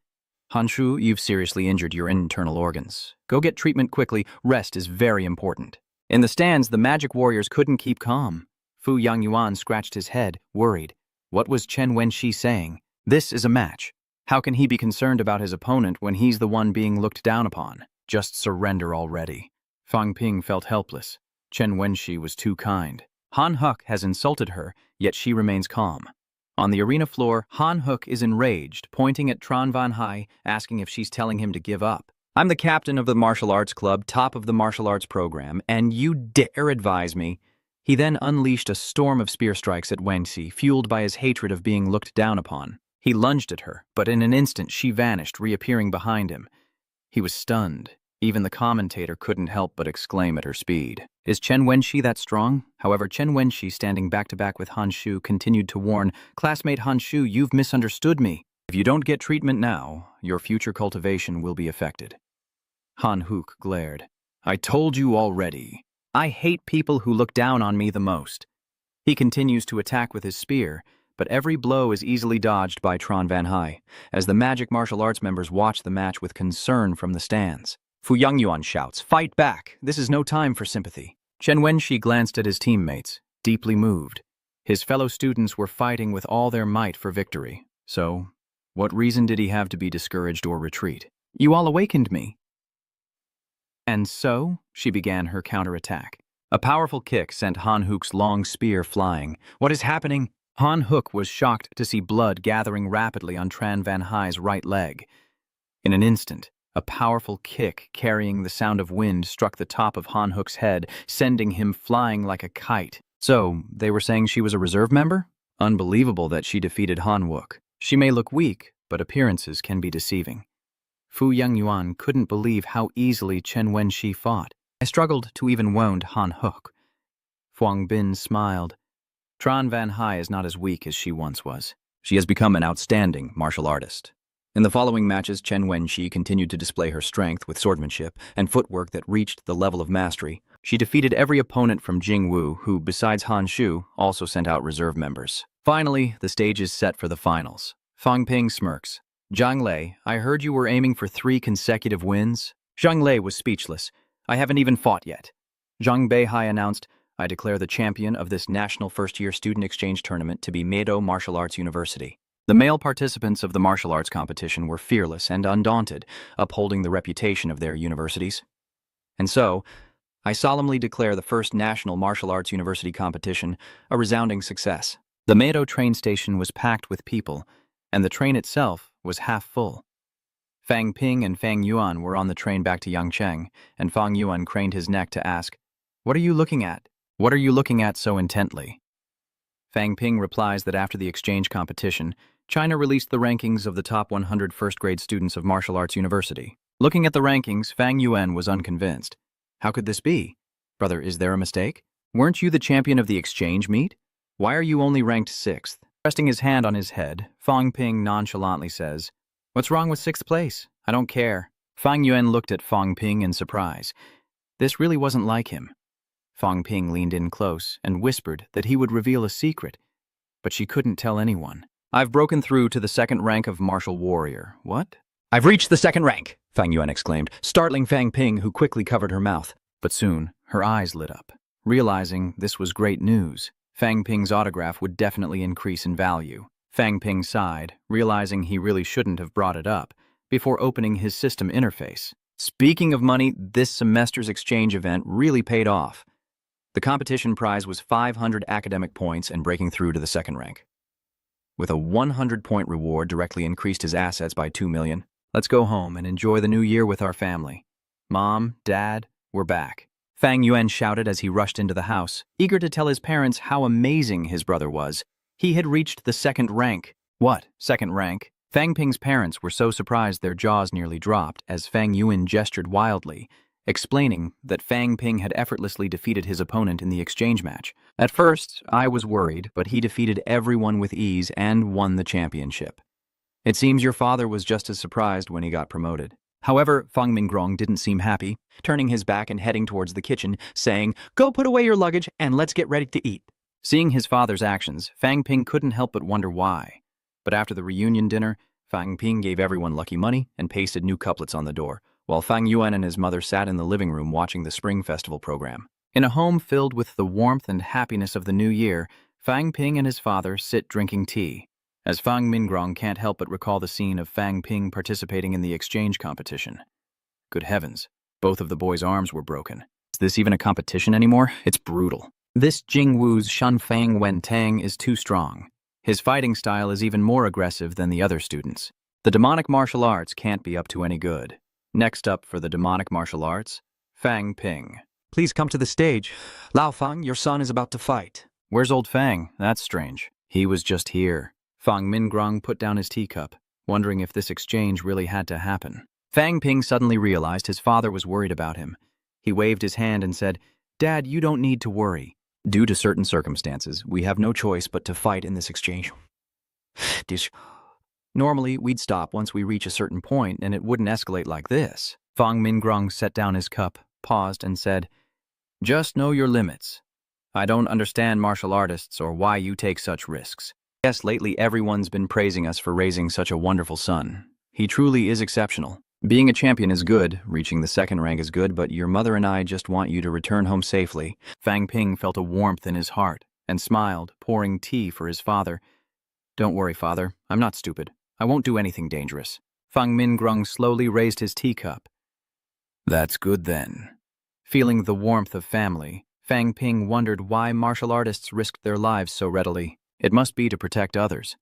"Hanshu, you've seriously injured your internal organs. Go get treatment quickly. Rest is very important." In the stands, the magic warriors couldn't keep calm. Fu Yangyuan scratched his head, worried. What was Chen Wenxi saying? This is a match. How can he be concerned about his opponent when he's the one being looked down upon? Just surrender already. Fang Ping felt helpless. Chen Wenxi was too kind. Han Huk has insulted her, yet she remains calm. On the arena floor, Han Huk is enraged, pointing at Tran Van Hai, asking if she's telling him to give up. "I'm the captain of the martial arts club, top of the martial arts program, and you dare advise me?" He then unleashed a storm of spear strikes at Wenxi, fueled by his hatred of being looked down upon. He lunged at her, but in an instant she vanished, reappearing behind him. He was stunned. Even the commentator couldn't help but exclaim at her speed. Is Chen Wenxi that strong? However, Chen Wenxi, standing back-to-back with Han Shu, continued to warn, "Classmate Han Shu, you've misunderstood me. If you don't get treatment now, your future cultivation will be affected." Han Huk glared. "I told you already. I hate people who look down on me the most." He continues to attack with his spear, but every blow is easily dodged by Tran Van Hai, as the magic martial arts members watch the match with concern from the stands. Fu Yangyuan shouts, "Fight back! This is no time for sympathy." Chen Wenxi glanced at his teammates, deeply moved. His fellow students were fighting with all their might for victory, so what reason did he have to be discouraged or retreat? "You all awakened me." And so, she began her counterattack. A powerful kick sent Han Huk's long spear flying. "What is happening?" Han Huk was shocked to see blood gathering rapidly on Tran Van Hai's right leg. In an instant, a powerful kick carrying the sound of wind struck the top of Han Huk's head, sending him flying like a kite. So, they were saying she was a reserve member? Unbelievable that she defeated Han Wook. She may look weak, but appearances can be deceiving. Fu Yangyuan couldn't believe how easily Chen Wenxi fought. "I struggled to even wound Han Huk." Fuang Bin smiled. Tran Van Hai is not as weak as she once was. She has become an outstanding martial artist. In the following matches, Chen Wenxi continued to display her strength with swordsmanship and footwork that reached the level of mastery. She defeated every opponent from Jing Wu, who, besides Han Shu, also sent out reserve members. Finally, the stage is set for the finals. Fang Ping smirks. "Zhang Lei, I heard you were aiming for 3 consecutive wins?" Zhang Lei was speechless. "I haven't even fought yet." Zhang Beihai announced, "I declare the champion of this national first-year student exchange tournament to be Meido Martial Arts University." The male participants of the martial arts competition were fearless and undaunted, upholding the reputation of their universities. And so, I solemnly declare the first national martial arts university competition a resounding success. The Meido train station was packed with people, and the train itself was half full. Fang Ping and Fang Yuan were on the train back to Yangcheng, and Fang Yuan craned his neck to ask, "What are you looking at? What are you looking at so intently?" Fang Ping replies that after the exchange competition, China released the rankings of the top 100 first-grade students of Martial Arts University. Looking at the rankings, Fang Yuan was unconvinced. "How could this be? Brother, is there a mistake? Weren't you the champion of the exchange meet? Why are you only ranked 6th? Resting his hand on his head, Fang Ping nonchalantly says, "What's wrong with 6th place? I don't care." Fang Yuan looked at Fang Ping in surprise. This really wasn't like him. Fang Ping leaned in close and whispered that he would reveal a secret, but she couldn't tell anyone. "I've broken through to the 2nd rank of martial warrior." "What?" "I've reached the 2nd rank," Fang Yuan exclaimed, startling Fang Ping, who quickly covered her mouth. But soon, her eyes lit up. Realizing this was great news, Fang Ping's autograph would definitely increase in value. Fang Ping sighed, realizing he really shouldn't have brought it up, before opening his system interface. Speaking of money, this semester's exchange event really paid off. The competition prize was 500 academic points and breaking through to the 2nd rank. With a 100-point reward directly increased his assets by 2 million. "Let's go home and enjoy the new year with our family. Mom, Dad, we're back." Fang Yuan shouted as he rushed into the house, eager to tell his parents how amazing his brother was. He had reached the 2nd rank. "What, 2nd rank?" Fang Ping's parents were so surprised their jaws nearly dropped as Fang Yuan gestured wildly, explaining that Fang Ping had effortlessly defeated his opponent in the exchange match. At first, I was worried, but he defeated everyone with ease and won the championship. It seems your father was just as surprised when he got promoted. However, Fang Mingrong didn't seem happy, turning his back and heading towards the kitchen, saying, "Go put away your luggage and let's get ready to eat." Seeing his father's actions, Fang Ping couldn't help but wonder why. But after the reunion dinner, Fang Ping gave everyone lucky money and pasted new couplets on the door, while Fang Yuan and his mother sat in the living room watching the Spring Festival program. In a home filled with the warmth and happiness of the new year, Fang Ping and his father sit drinking tea. As Fang Mingrong can't help but recall the scene of Fang Ping participating in the exchange competition. Good heavens, both of the boys' arms were broken. Is this even a competition anymore? It's brutal. This Jingwu's Shan Fang Wen Tang is too strong. His fighting style is even more aggressive than the other students. The demonic martial arts can't be up to any good. Next up for the demonic martial arts, Fang Ping. Please come to the stage. Lao Fang, your son is about to fight. Where's old Fang? That's strange. He was just here. Fang Mingrong put down his teacup, wondering if this exchange really had to happen. Fang Ping suddenly realized his father was worried about him. He waved his hand and said, "Dad, you don't need to worry. Due to certain circumstances, we have no choice but to fight in this exchange. Normally, we'd stop once we reach a certain point and it wouldn't escalate like this." Fang Mingrong set down his cup, paused, and said, "Just know your limits. I don't understand martial artists or why you take such risks. Yes, lately everyone's been praising us for raising such a wonderful son. He truly is exceptional. Being a champion is good, reaching the second rank is good, but your mother and I just want you to return home safely." Fang Ping felt a warmth in his heart and smiled, pouring tea for his father. "Don't worry, father. I'm not stupid. I won't do anything dangerous." Fang Mingrong slowly raised his teacup. "That's good then." Feeling the warmth of family, Fang Ping wondered why martial artists risked their lives so readily. It must be to protect others.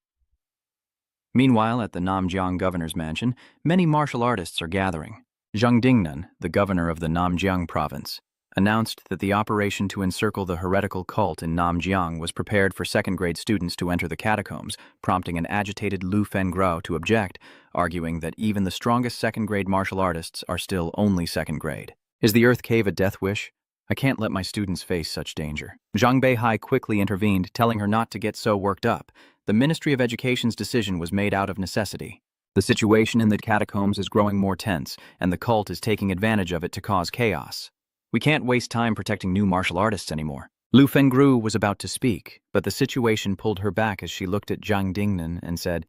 Meanwhile, at the Namjiang governor's mansion, many martial artists are gathering. Zhang Dingnan, the governor of the Namjiang province, announced that the operation to encircle the heretical cult in Namjiang was prepared for second-grade students to enter the catacombs, prompting an agitated Lu Fengrao to object, arguing that even the strongest second-grade martial artists are still only second-grade. Is the Earth Cave a death wish? I can't let my students face such danger. Zhang Beihai quickly intervened, telling her not to get so worked up. The Ministry of Education's decision was made out of necessity. The situation in the catacombs is growing more tense, and the cult is taking advantage of it to cause chaos. We can't waste time protecting new martial artists anymore. Lu Fengru was about to speak, but the situation pulled her back as she looked at Zhang Dingnan and said,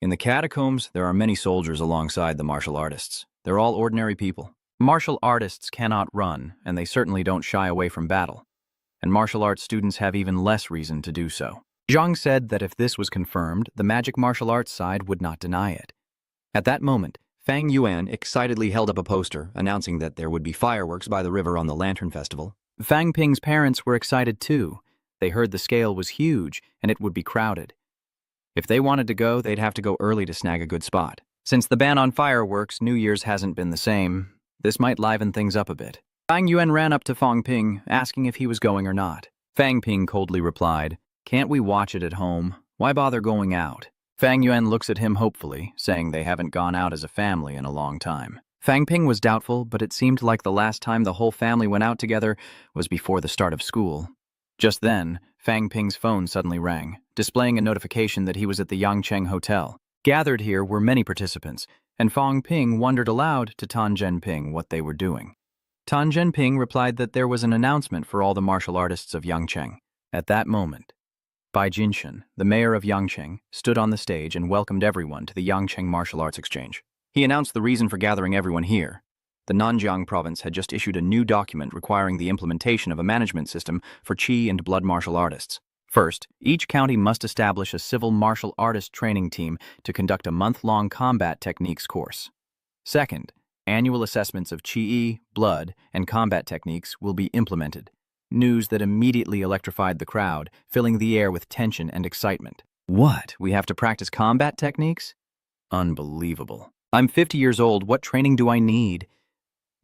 "In the catacombs, there are many soldiers alongside the martial artists. They're all ordinary people. Martial artists cannot run, and they certainly don't shy away from battle. And martial arts students have even less reason to do so." Zhang said that if this was confirmed, the magic martial arts side would not deny it. At that moment, Fang Yuan excitedly held up a poster announcing that there would be fireworks by the river on the Lantern Festival. Fang Ping's parents were excited too. They heard the scale was huge and it would be crowded. If they wanted to go, they'd have to go early to snag a good spot. Since the ban on fireworks, New Year's hasn't been the same. This might liven things up a bit. Fang Yuan ran up to Fang Ping, asking if he was going or not. Fang Ping coldly replied, "Can't we watch it at home? Why bother going out?" Fang Yuan looks at him hopefully, saying they haven't gone out as a family in a long time. Fang Ping was doubtful, but it seemed like the last time the whole family went out together was before the start of school. Just then, Fang Ping's phone suddenly rang, displaying a notification that he was at the Yangcheng Hotel. Gathered here were many participants, and Fang Ping wondered aloud to Tan Zhenping what they were doing. Tan Zhenping replied that there was an announcement for all the martial artists of Yangcheng. At that moment, Bai Jinshan, the mayor of Yangcheng, stood on the stage and welcomed everyone to the Yangcheng Martial Arts Exchange. He announced the reason for gathering everyone here. The Nanjiang province had just issued a new document requiring the implementation of a management system for Qi and blood martial artists. First, each county must establish a civil martial artist training team to conduct a month-long combat techniques course. Second, annual assessments of Qi, blood, and combat techniques will be implemented. News that immediately electrified the crowd, filling the air with tension and excitement. What? We have to practice combat techniques? Unbelievable. I'm 50 years old. What training do I need?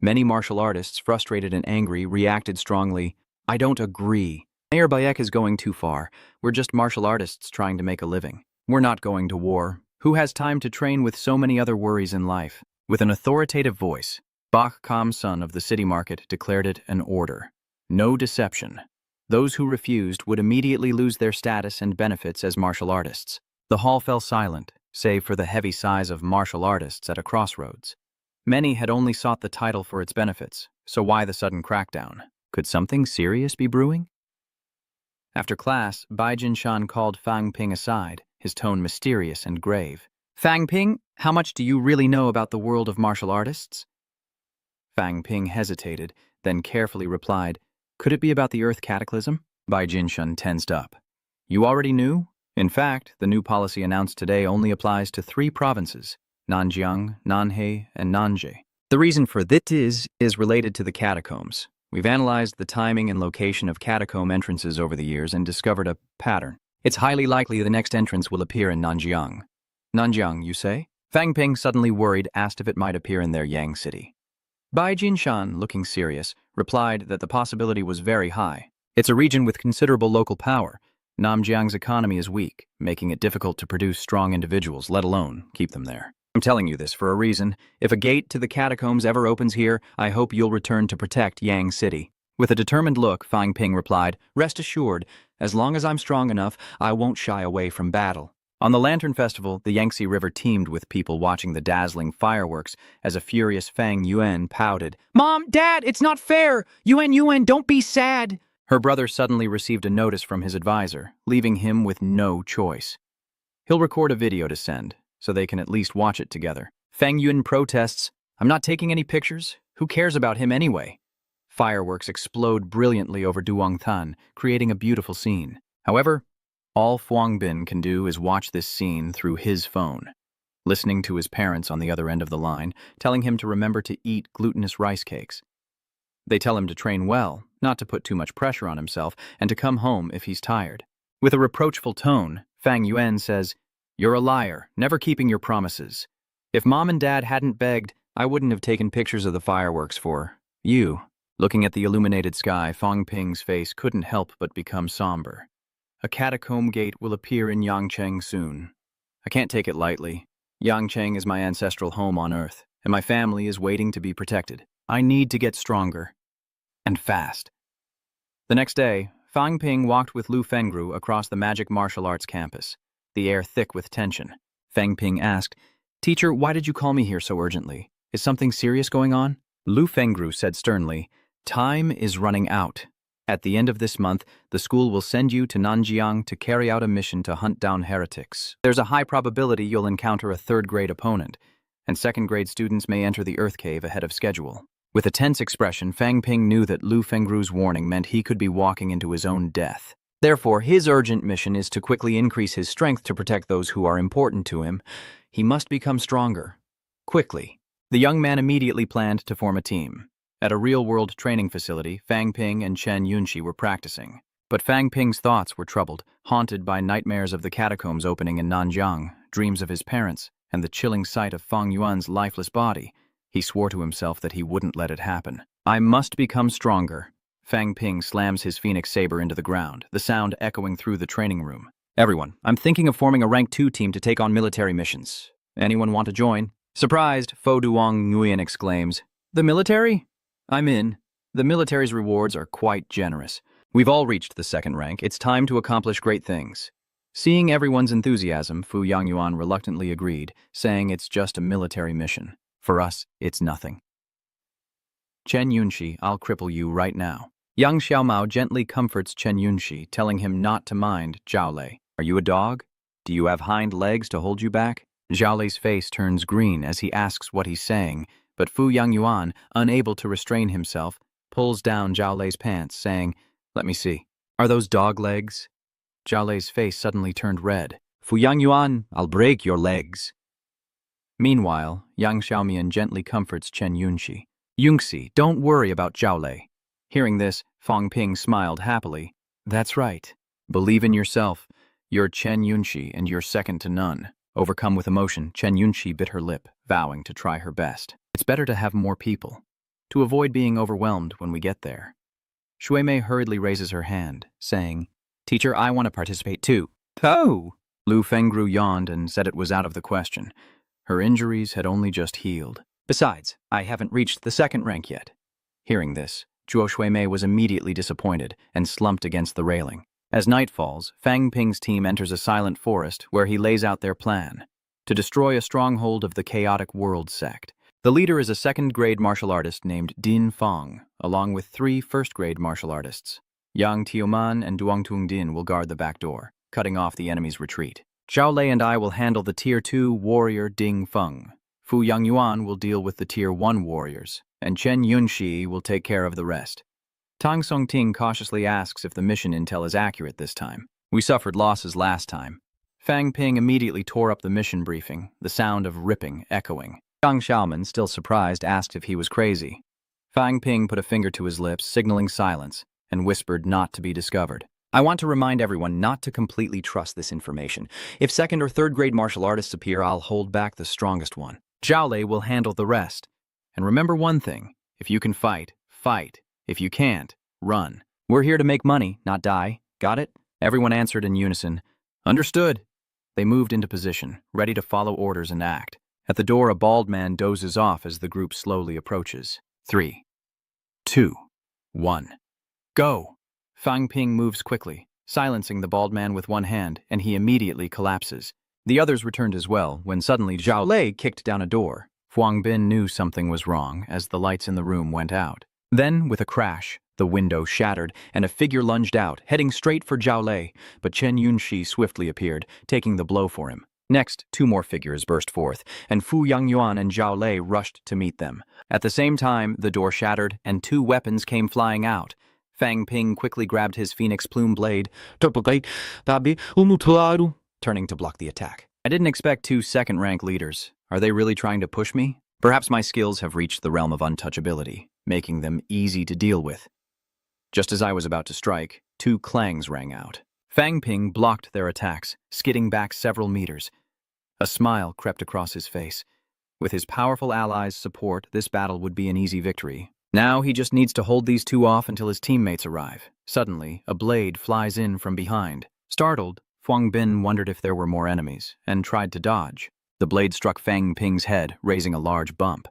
Many martial artists, frustrated and angry, reacted strongly. I don't agree. Mayor Bayek is going too far. We're just martial artists trying to make a living. We're not going to war. Who has time to train with so many other worries in life? With an authoritative voice, Bach Kam son of the city market declared it an order. No deception. Those who refused would immediately lose their status and benefits as martial artists. The hall fell silent, save for the heavy sighs of martial artists at a crossroads. Many had only sought the title for its benefits, so why the sudden crackdown? Could something serious be brewing? After class, Bai Jinshan called Fang Ping aside, his tone mysterious and grave. Fang Ping, how much do you really know about the world of martial artists? Fang Ping hesitated, then carefully replied, Could it be about the Earth cataclysm? Bai Jinshan tensed up. You already knew? In fact, the new policy announced today only applies to 3 provinces, Nanjiang, Nanhei, and Nanjie. The reason for this is related to the catacombs. We've analyzed the timing and location of catacomb entrances over the years and discovered a pattern. It's highly likely the next entrance will appear in Nanjiang. Nanjiang, you say? Fang Ping, suddenly worried, asked if it might appear in their Yang city. Bai Jinshan, looking serious, replied that the possibility was very high. It's a region with considerable local power. Namjiang's economy is weak, making it difficult to produce strong individuals, let alone keep them there. I'm telling you this for a reason. If a gate to the catacombs ever opens here, I hope you'll return to protect Yang City. With a determined look, Fang Ping replied, Rest assured, as long as I'm strong enough, I won't shy away from battle. On the Lantern Festival, the Yangtze River teemed with people watching the dazzling fireworks as a furious Fang Yuan pouted, Mom, Dad, it's not fair! Yuan, don't be sad! Her brother suddenly received a notice from his advisor, leaving him with no choice. He'll record a video to send, so they can at least watch it together. Fang Yuan protests, I'm not taking any pictures. Who cares about him anyway? Fireworks explode brilliantly over Duongtan, creating a beautiful scene. However, all Fuangbin can do is watch this scene through his phone, listening to his parents on the other end of the line, telling him to remember to eat glutinous rice cakes. They tell him to train well, not to put too much pressure on himself, and to come home if he's tired. With a reproachful tone, Fang Yuan says, You're a liar, never keeping your promises. If Mom and Dad hadn't begged, I wouldn't have taken pictures of the fireworks for you. Looking at the illuminated sky, Fang Ping's face couldn't help but become somber. A catacomb gate will appear in Yangcheng soon. I can't take it lightly. Yangcheng is my ancestral home on Earth, and my family is waiting to be protected. I need to get stronger. And fast. The next day, Fang Ping walked with Lu Fengru across the magic martial arts campus, the air thick with tension. Fang Ping asked, Teacher, why did you call me here so urgently? Is something serious going on? Lu Fengru said sternly, Time is running out. At the end of this month, the school will send you to Nanjiang to carry out a mission to hunt down heretics. There's a high probability you'll encounter a third-grade opponent, and second-grade students may enter the Earth Cave ahead of schedule. With a tense expression, Fang Ping knew that Lu Fengru's warning meant he could be walking into his own death. Therefore, his urgent mission is to quickly increase his strength to protect those who are important to him. He must become stronger. Quickly. The young man immediately planned to form a team. At a real-world training facility, Fang Ping and Chen Yunxi were practicing. But Fang Ping's thoughts were troubled, haunted by nightmares of the catacombs opening in Nanjiang, dreams of his parents, and the chilling sight of Fang Yuan's lifeless body. He swore to himself that he wouldn't let it happen. I must become stronger. Fang Ping slams his phoenix saber into the ground, the sound echoing through the training room. Everyone, I'm thinking of forming a Rank 2 team to take on military missions. Anyone want to join? Surprised, Fo Duong Nguyen exclaims, The military? I'm in. The military's rewards are quite generous. We've all reached the 2nd rank. It's time to accomplish great things. Seeing everyone's enthusiasm, Fu Yangyuan reluctantly agreed, saying it's just a military mission. For us, it's nothing. Chen Yunxi, I'll cripple you right now. Yang Xiaomao gently comforts Chen Yunxi, telling him not to mind Zhao Lei. Are you a dog? Do you have hind legs to hold you back? Zhao Lei's face turns green as he asks what he's saying, but Fu Yangyuan, unable to restrain himself, pulls down Zhao Lei's pants, saying, Let me see. Are those dog legs? Zhao Lei's face suddenly turned red. Fu Yangyuan, I'll break your legs. Meanwhile, Yang Xiaomian gently comforts Chen Yunxi. Yunxi, don't worry about Zhao Lei. Hearing this, Fang Ping smiled happily. That's right. Believe in yourself. You're Chen Yunxi and you're second to none. Overcome with emotion, Chen Yunxi bit her lip, vowing to try her best. It's better to have more people, to avoid being overwhelmed when we get there. Shui Mei hurriedly raises her hand, saying, Teacher, I want to participate too. Oh! Lu Fengru yawned and said it was out of the question. Her injuries had only just healed. Besides, I haven't reached the second rank yet. Hearing this, Zhuo Shuimei was immediately disappointed and slumped against the railing. As night falls, Fang Ping's team enters a silent forest where he lays out their plan to destroy a stronghold of the Chaotic World sect. The leader is a second-grade martial artist named Din Fong, along with 3 first-grade martial artists. Yang Tiuman and Duang Tung Din will guard the back door, cutting off the enemy's retreat. Zhao Lei and I will handle the Tier 2 warrior Ding Feng. Fu Yangyuan will deal with the Tier 1 warriors, and Chen Yunxi will take care of the rest. Tang Songting cautiously asks if the mission intel is accurate this time. We suffered losses last time. Fang Ping immediately tore up the mission briefing, the sound of ripping echoing. Zhang Xiaoman, still surprised, asked if he was crazy. Fang Ping put a finger to his lips, signaling silence, and whispered not to be discovered. I want to remind everyone not to completely trust this information. If second or third grade martial artists appear, I'll hold back the strongest one. Zhao Lei will handle the rest. And remember one thing, if you can fight, fight. If you can't, run. We're here to make money, not die. Got it? Everyone answered in unison. Understood. They moved into position, ready to follow orders and act. At the door, a bald man dozes off as the group slowly approaches. 3, 2, 1. Go! Fang Ping moves quickly, silencing the bald man with one hand, and he immediately collapses. The others returned as well, when suddenly Zhao Lei kicked down a door. Huang Bin knew something was wrong as the lights in the room went out. Then, with a crash, the window shattered, and a figure lunged out, heading straight for Zhao Lei, but Chen Yunxi swiftly appeared, taking the blow for him. Next, 2 more figures burst forth, and Fu Yangyuan and Zhao Lei rushed to meet them. At the same time, the door shattered, and 2 weapons came flying out. Fang Ping quickly grabbed his phoenix plume blade, turning to block the attack. I didn't expect 2 second-rank leaders. Are they really trying to push me? Perhaps my skills have reached the realm of untouchability, making them easy to deal with. Just as I was about to strike, 2 clangs rang out. Fang Ping blocked their attacks, skidding back several meters. A smile crept across his face. With his powerful allies' support, this battle would be an easy victory. Now he just needs to hold these 2 off until his teammates arrive. Suddenly, a blade flies in from behind. Startled, Huang Bin wondered if there were more enemies, and tried to dodge. The blade struck Fang Ping's head, raising a large bump.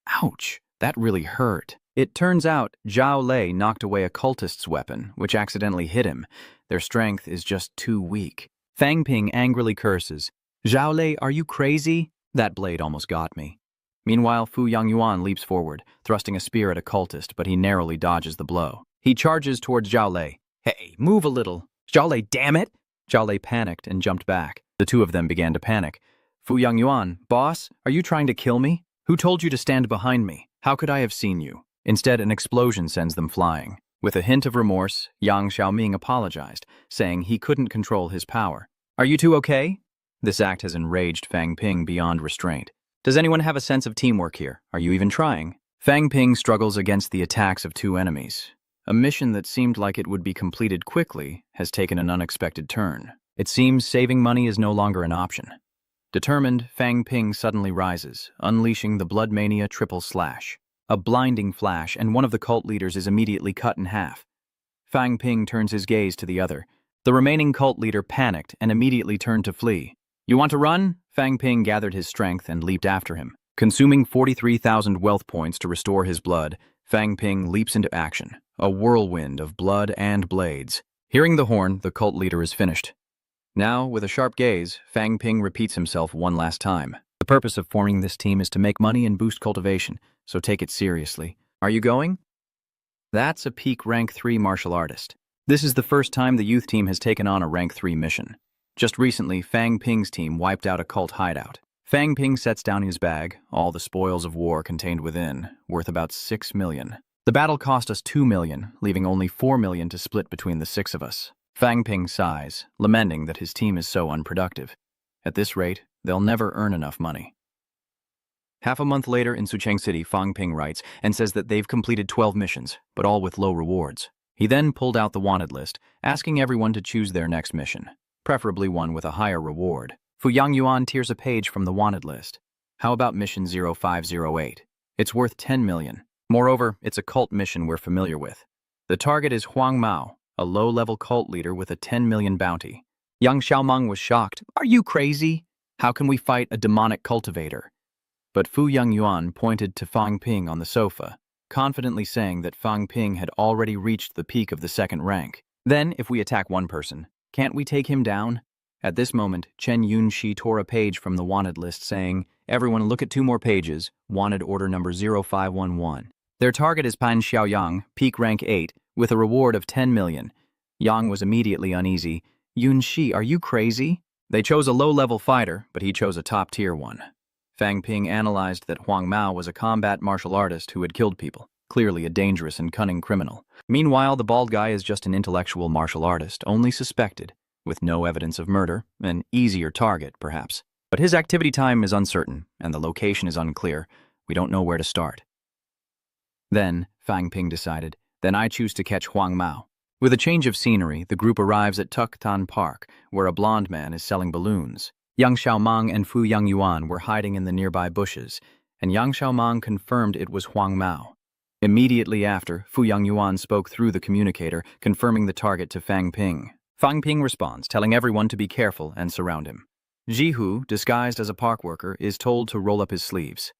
Ouch, that really hurt. It turns out Zhao Lei knocked away a cultist's weapon, which accidentally hit him. Their strength is just too weak. Fang Ping angrily curses. Zhao Lei, are you crazy? That blade almost got me. Meanwhile, Fu Yangyuan leaps forward, thrusting a spear at a cultist, but he narrowly dodges the blow. He charges towards Zhao Lei. Hey, move a little. Zhao Lei, damn it! Zhao Lei panicked and jumped back. The 2 of them began to panic. Fu Yangyuan, boss, are you trying to kill me? Who told you to stand behind me? How could I have seen you? Instead, an explosion sends them flying. With a hint of remorse, Yang Xiaoming apologized, saying he couldn't control his power. Are you 2 okay? This act has enraged Fang Ping beyond restraint. Does anyone have a sense of teamwork here? Are you even trying? Fang Ping struggles against the attacks of 2 enemies. A mission that seemed like it would be completed quickly has taken an unexpected turn. It seems saving money is no longer an option. Determined, Fang Ping suddenly rises, unleashing the Blood Mania triple slash. A blinding flash, and one of the cult leaders is immediately cut in half. Fang Ping turns his gaze to the other. The remaining cult leader panicked and immediately turned to flee. You want to run? Fang Ping gathered his strength and leaped after him. Consuming 43,000 wealth points to restore his blood, Fang Ping leaps into action, a whirlwind of blood and blades. Hearing the horn, the cult leader is finished. Now, with a sharp gaze, Fang Ping repeats himself one last time. The purpose of forming this team is to make money and boost cultivation, so take it seriously. Are you going? That's a peak rank 3 martial artist. This is the first time the youth team has taken on a rank 3 mission. Just recently, Fang Ping's team wiped out a cult hideout. Fang Ping sets down his bag, all the spoils of war contained within, worth about 6 million. The battle cost us 2 million, leaving only 4 million to split between the 6 of us. Fang Ping sighs, lamenting that his team is so unproductive. At this rate, they'll never earn enough money. Half a month later in Sucheng City, Fang Ping writes and says that they've completed 12 missions, but all with low rewards. He then pulled out the wanted list, asking everyone to choose their next mission, preferably one with a higher reward. Fu Yangyuan tears a page from the wanted list. How about mission 0508? It's worth 10 million. Moreover, it's a cult mission we're familiar with. The target is Huang Mao, a low-level cult leader with a 10 million bounty. Yang Xiaomeng was shocked. Are you crazy? How can we fight a demonic cultivator? But Fu Yongyuan pointed to Fang Ping on the sofa, confidently saying that Fang Ping had already reached the peak of the second rank. Then, if we attack one person, can't we take him down? At this moment, Chen Yunxi tore a page from the wanted list saying, "Everyone look at 2 more pages, wanted order number 0511. Their target is Pan Xiaoyang, peak rank 8, with a reward of 10 million. Yang was immediately uneasy. "Yunxi, are you crazy?" They chose a low-level fighter, but he chose a top-tier one. Fang Ping analyzed that Huang Mao was a combat martial artist who had killed people, clearly a dangerous and cunning criminal. Meanwhile, the bald guy is just an intellectual martial artist, only suspected, with no evidence of murder, an easier target, perhaps. But his activity time is uncertain, and the location is unclear. We don't know where to start. Then, Fang Ping decided, then I choose to catch Huang Mao. With a change of scenery, the group arrives at Tuktan Park, where a blonde man is selling balloons. Yang Xiaomang and Fu Yongyuan were hiding in the nearby bushes, and Yang Xiaomang confirmed it was Huang Mao. Immediately after, Fu Yongyuan spoke through the communicator, confirming the target to Fang Ping. Fang Ping responds, telling everyone to be careful and surround him. Jihu, disguised as a park worker, is told to roll up his sleeves.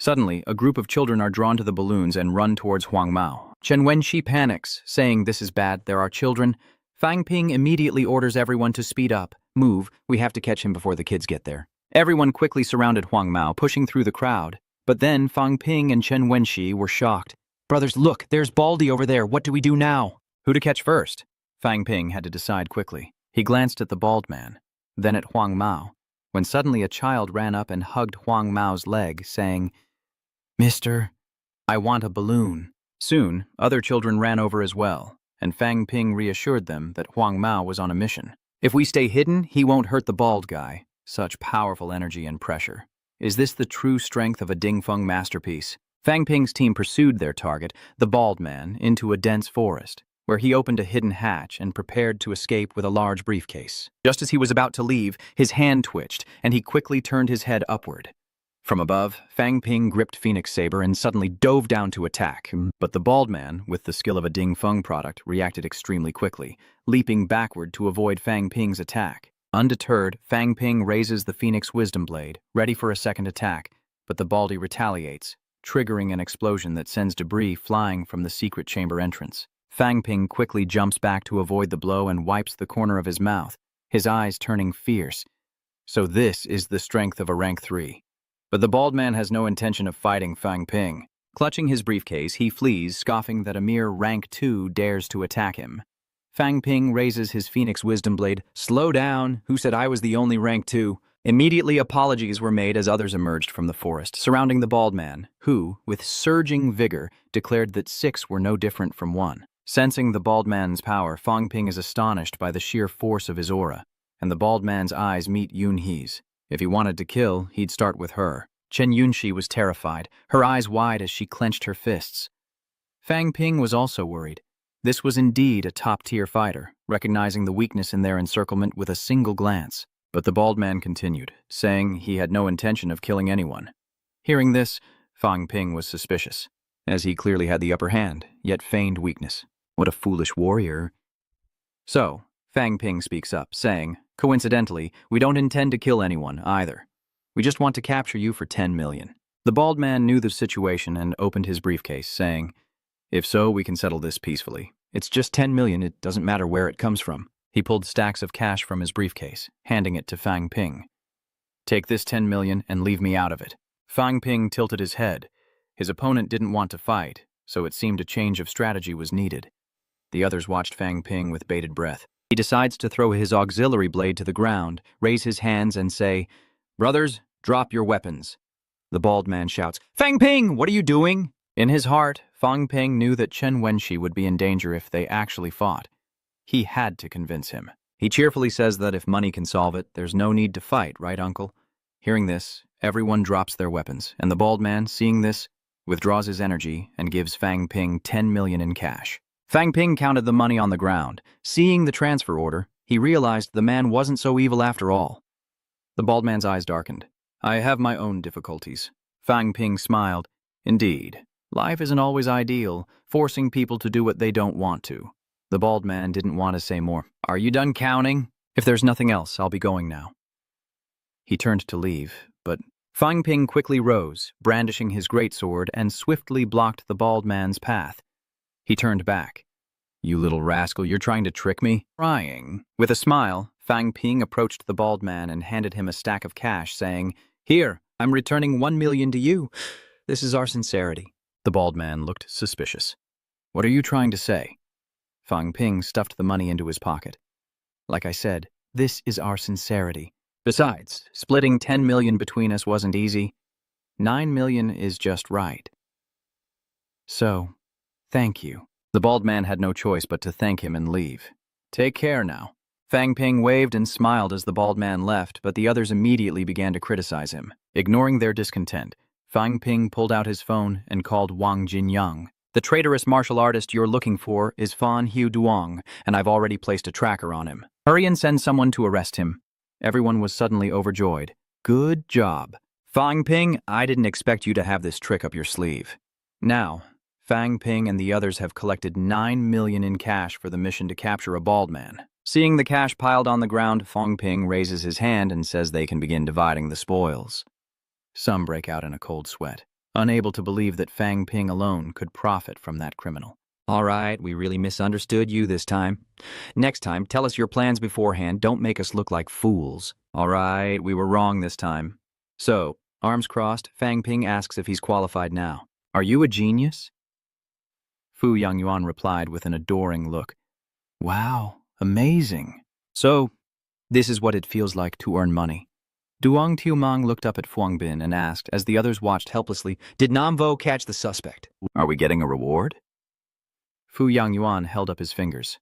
Suddenly, a group of children are drawn to the balloons and run towards Huang Mao. Chen Wenxi panics, saying, "This is bad, there are children." Fang Ping immediately orders everyone to speed up. "Move, we have to catch him before the kids get there." Everyone quickly surrounded Huang Mao, pushing through the crowd. But then Fang Ping and Chen Wenxi were shocked. "Brothers, look, there's Baldy over there. What do we do now?" Who to catch first? Fang Ping had to decide quickly. He glanced at the bald man, then at Huang Mao, when suddenly a child ran up and hugged Huang Mao's leg, saying, "Mister, I want a balloon." Soon, other children ran over as well, and Fang Ping reassured them that Huang Mao was on a mission. "If we stay hidden, he won't hurt the bald guy." Such powerful energy and pressure. Is this the true strength of a Dingfeng masterpiece? Fang Ping's team pursued their target, the bald man, into a dense forest, where he opened a hidden hatch and prepared to escape with a large briefcase. Just as he was about to leave, his hand twitched, and he quickly turned his head upward. From above, Fang Ping gripped Phoenix Saber and suddenly dove down to attack, but the bald man, with the skill of a Dingfeng product, reacted extremely quickly, leaping backward to avoid Fang Ping's attack. Undeterred, Fang Ping raises the Phoenix Wisdom Blade, ready for a second attack, but the baldy retaliates, triggering an explosion that sends debris flying from the secret chamber entrance. Fang Ping quickly jumps back to avoid the blow and wipes the corner of his mouth, his eyes turning fierce. So this is the strength of a rank 3. But the bald man has no intention of fighting Fang Ping. Clutching his briefcase, he flees, scoffing that a mere rank 2 dares to attack him. Fang Ping raises his Phoenix Wisdom Blade. "Slow down, who said I was the only rank 2? Immediately apologies were made as others emerged from the forest, surrounding the bald man, who, with surging vigor, declared that 6 were no different from 1. Sensing the bald man's power, Fang Ping is astonished by the sheer force of his aura, and the bald man's eyes meet Yunhe's. If he wanted to kill, he'd start with her. Chen Yunxi was terrified, her eyes wide as she clenched her fists. Fang Ping was also worried. This was indeed a top-tier fighter, recognizing the weakness in their encirclement with a single glance. But the bald man continued, saying he had no intention of killing anyone. Hearing this, Fang Ping was suspicious, as he clearly had the upper hand, yet feigned weakness. What a foolish warrior. So, Fang Ping speaks up, saying, "Coincidentally, we don't intend to kill anyone, either. We just want to capture you for 10 million. The bald man knew the situation and opened his briefcase, saying, "If so, we can settle this peacefully. It's just 10 million, it doesn't matter where it comes from." He pulled stacks of cash from his briefcase, handing it to Fang Ping. "Take this 10 million and leave me out of it." Fang Ping tilted his head. His opponent didn't want to fight, so it seemed a change of strategy was needed. The others watched Fang Ping with bated breath. He decides to throw his auxiliary blade to the ground, raise his hands and say, "Brothers, drop your weapons." The bald man shouts, "Fang Ping, what are you doing?" In his heart, Fang Ping knew that Chen Wenxi would be in danger if they actually fought. He had to convince him. He cheerfully says that if money can solve it, there's no need to fight, right, uncle? Hearing this, everyone drops their weapons, and the bald man, seeing this, withdraws his energy and gives Fang Ping 10 million in cash. Fang Ping counted the money on the ground. Seeing the transfer order, he realized the man wasn't so evil after all. The bald man's eyes darkened. "I have my own difficulties." Fang Ping smiled. "Indeed, life isn't always ideal, forcing people to do what they don't want to." The bald man didn't want to say more. "Are you done counting? If there's nothing else, I'll be going now." He turned to leave, but Fang Ping quickly rose, brandishing his greatsword, and swiftly blocked the bald man's path. He turned back. "You little rascal, you're trying to trick me?" Crying. With a smile, Fang Ping approached the bald man and handed him a stack of cash, saying, "Here, I'm returning 1 million to you. This is our sincerity." The bald man looked suspicious. "What are you trying to say?" Fang Ping stuffed the money into his pocket. "Like I said, this is our sincerity. Besides, splitting 10 million between us wasn't easy. 9 million is just right. So, thank you." The bald man had no choice but to thank him and leave. "Take care now." Fang Ping waved and smiled as the bald man left, but the others immediately began to criticize him. Ignoring their discontent, Fang Ping pulled out his phone and called Wang Jinyang. "The traitorous martial artist you're looking for is Fan Hu Duong, and I've already placed a tracker on him. Hurry and send someone to arrest him." Everyone was suddenly overjoyed. "Good job. Fang Ping, I didn't expect you to have this trick up your sleeve." Now, Fang Ping and the others have collected 9 million in cash for the mission to capture a bald man. Seeing the cash piled on the ground, Fang Ping raises his hand and says they can begin dividing the spoils. Some break out in a cold sweat, unable to believe that Fang Ping alone could profit from that criminal. All right, we really misunderstood you this time. Next time, tell us your plans beforehand. Don't make us look like fools. All right, we were wrong this time. So, arms crossed, Fang Ping asks if he's qualified now. "Are you a genius?" Fu Yangyuan replied with an adoring look. "Wow, amazing. So, this is what it feels like to earn money." Duong Tiumang looked up at Fuang Bin and asked, as the others watched helplessly, Did Namvo catch the suspect? "Are we getting a reward?" Fu Yangyuan held up his fingers.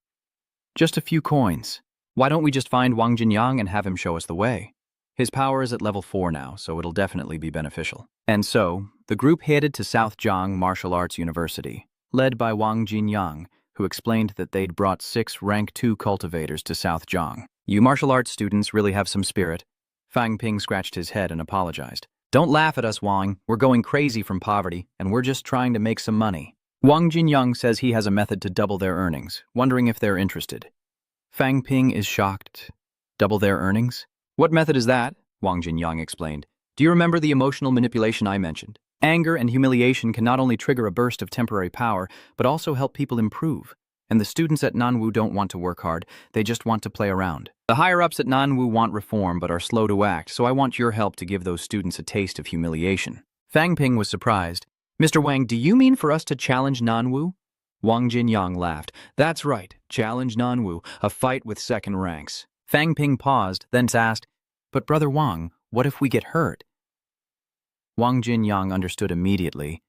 "Just a few coins. Why don't we just find Wang Jinyang and have him show us the way? His power is at level 4 now, so it'll definitely be beneficial." And so, the group headed to South Jiang Martial Arts University, led by Wang Jinyang, who explained that they'd brought 6 rank 2 cultivators to South Jiang. "You martial arts students really have some spirit." Fang Ping scratched his head and apologized. "Don't laugh at us, Wang. We're going crazy from poverty, and we're just trying to make some money." Wang Jinyang says he has a method to double their earnings, wondering if they're interested. Fang Ping is shocked. "Double their earnings? What method is that?" Wang Jinyang explained. "Do you remember the emotional manipulation I mentioned? Anger and humiliation can not only trigger a burst of temporary power, but also help people improve. And the students at Nanwu don't want to work hard, they just want to play around. The higher-ups at Nanwu want reform but are slow to act, so I want your help to give those students a taste of humiliation." Fang Ping was surprised. "Mr. Wang, do you mean for us to challenge Nanwu?" Wang Jinyang laughed. "That's right, challenge Nanwu, a fight with second ranks." Fang Ping paused, then asked, "But Brother Wang, what if we get hurt?" Wang Jinyang understood immediately.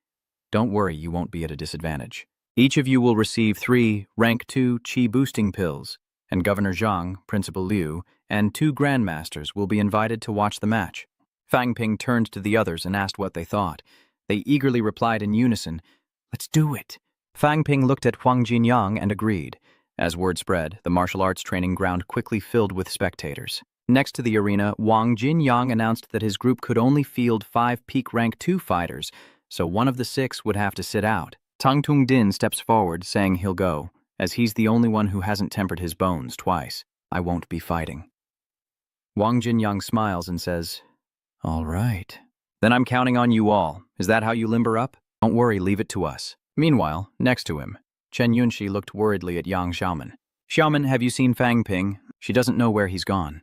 "Don't worry, you won't be at a disadvantage. Each of you will receive 3 rank 2 chi boosting pills, and Governor Zhang, Principal Liu, and 2 grandmasters will be invited to watch the match." Fang Ping turned to the others and asked what they thought. They eagerly replied in unison, "Let's do it." Fang Ping looked at Wang Jinyang and agreed. As word spread, the martial arts training ground quickly filled with spectators. Next to the arena, Wang Jinyang announced that his group could only field 5 peak rank 2 fighters, so one of the 6 would have to sit out. Tang Tung Din steps forward, saying he'll go, as he's the only one who hasn't tempered his bones twice. "I won't be fighting." Wang Jinyang smiles and says, "All right. Then I'm counting on you all. Is that how you limber up? Don't worry, leave it to us." Meanwhile, next to him, Chen Yunxi looked worriedly at Yang Xiaoman. "Xiaoman, have you seen Fang Ping? She doesn't know where he's gone."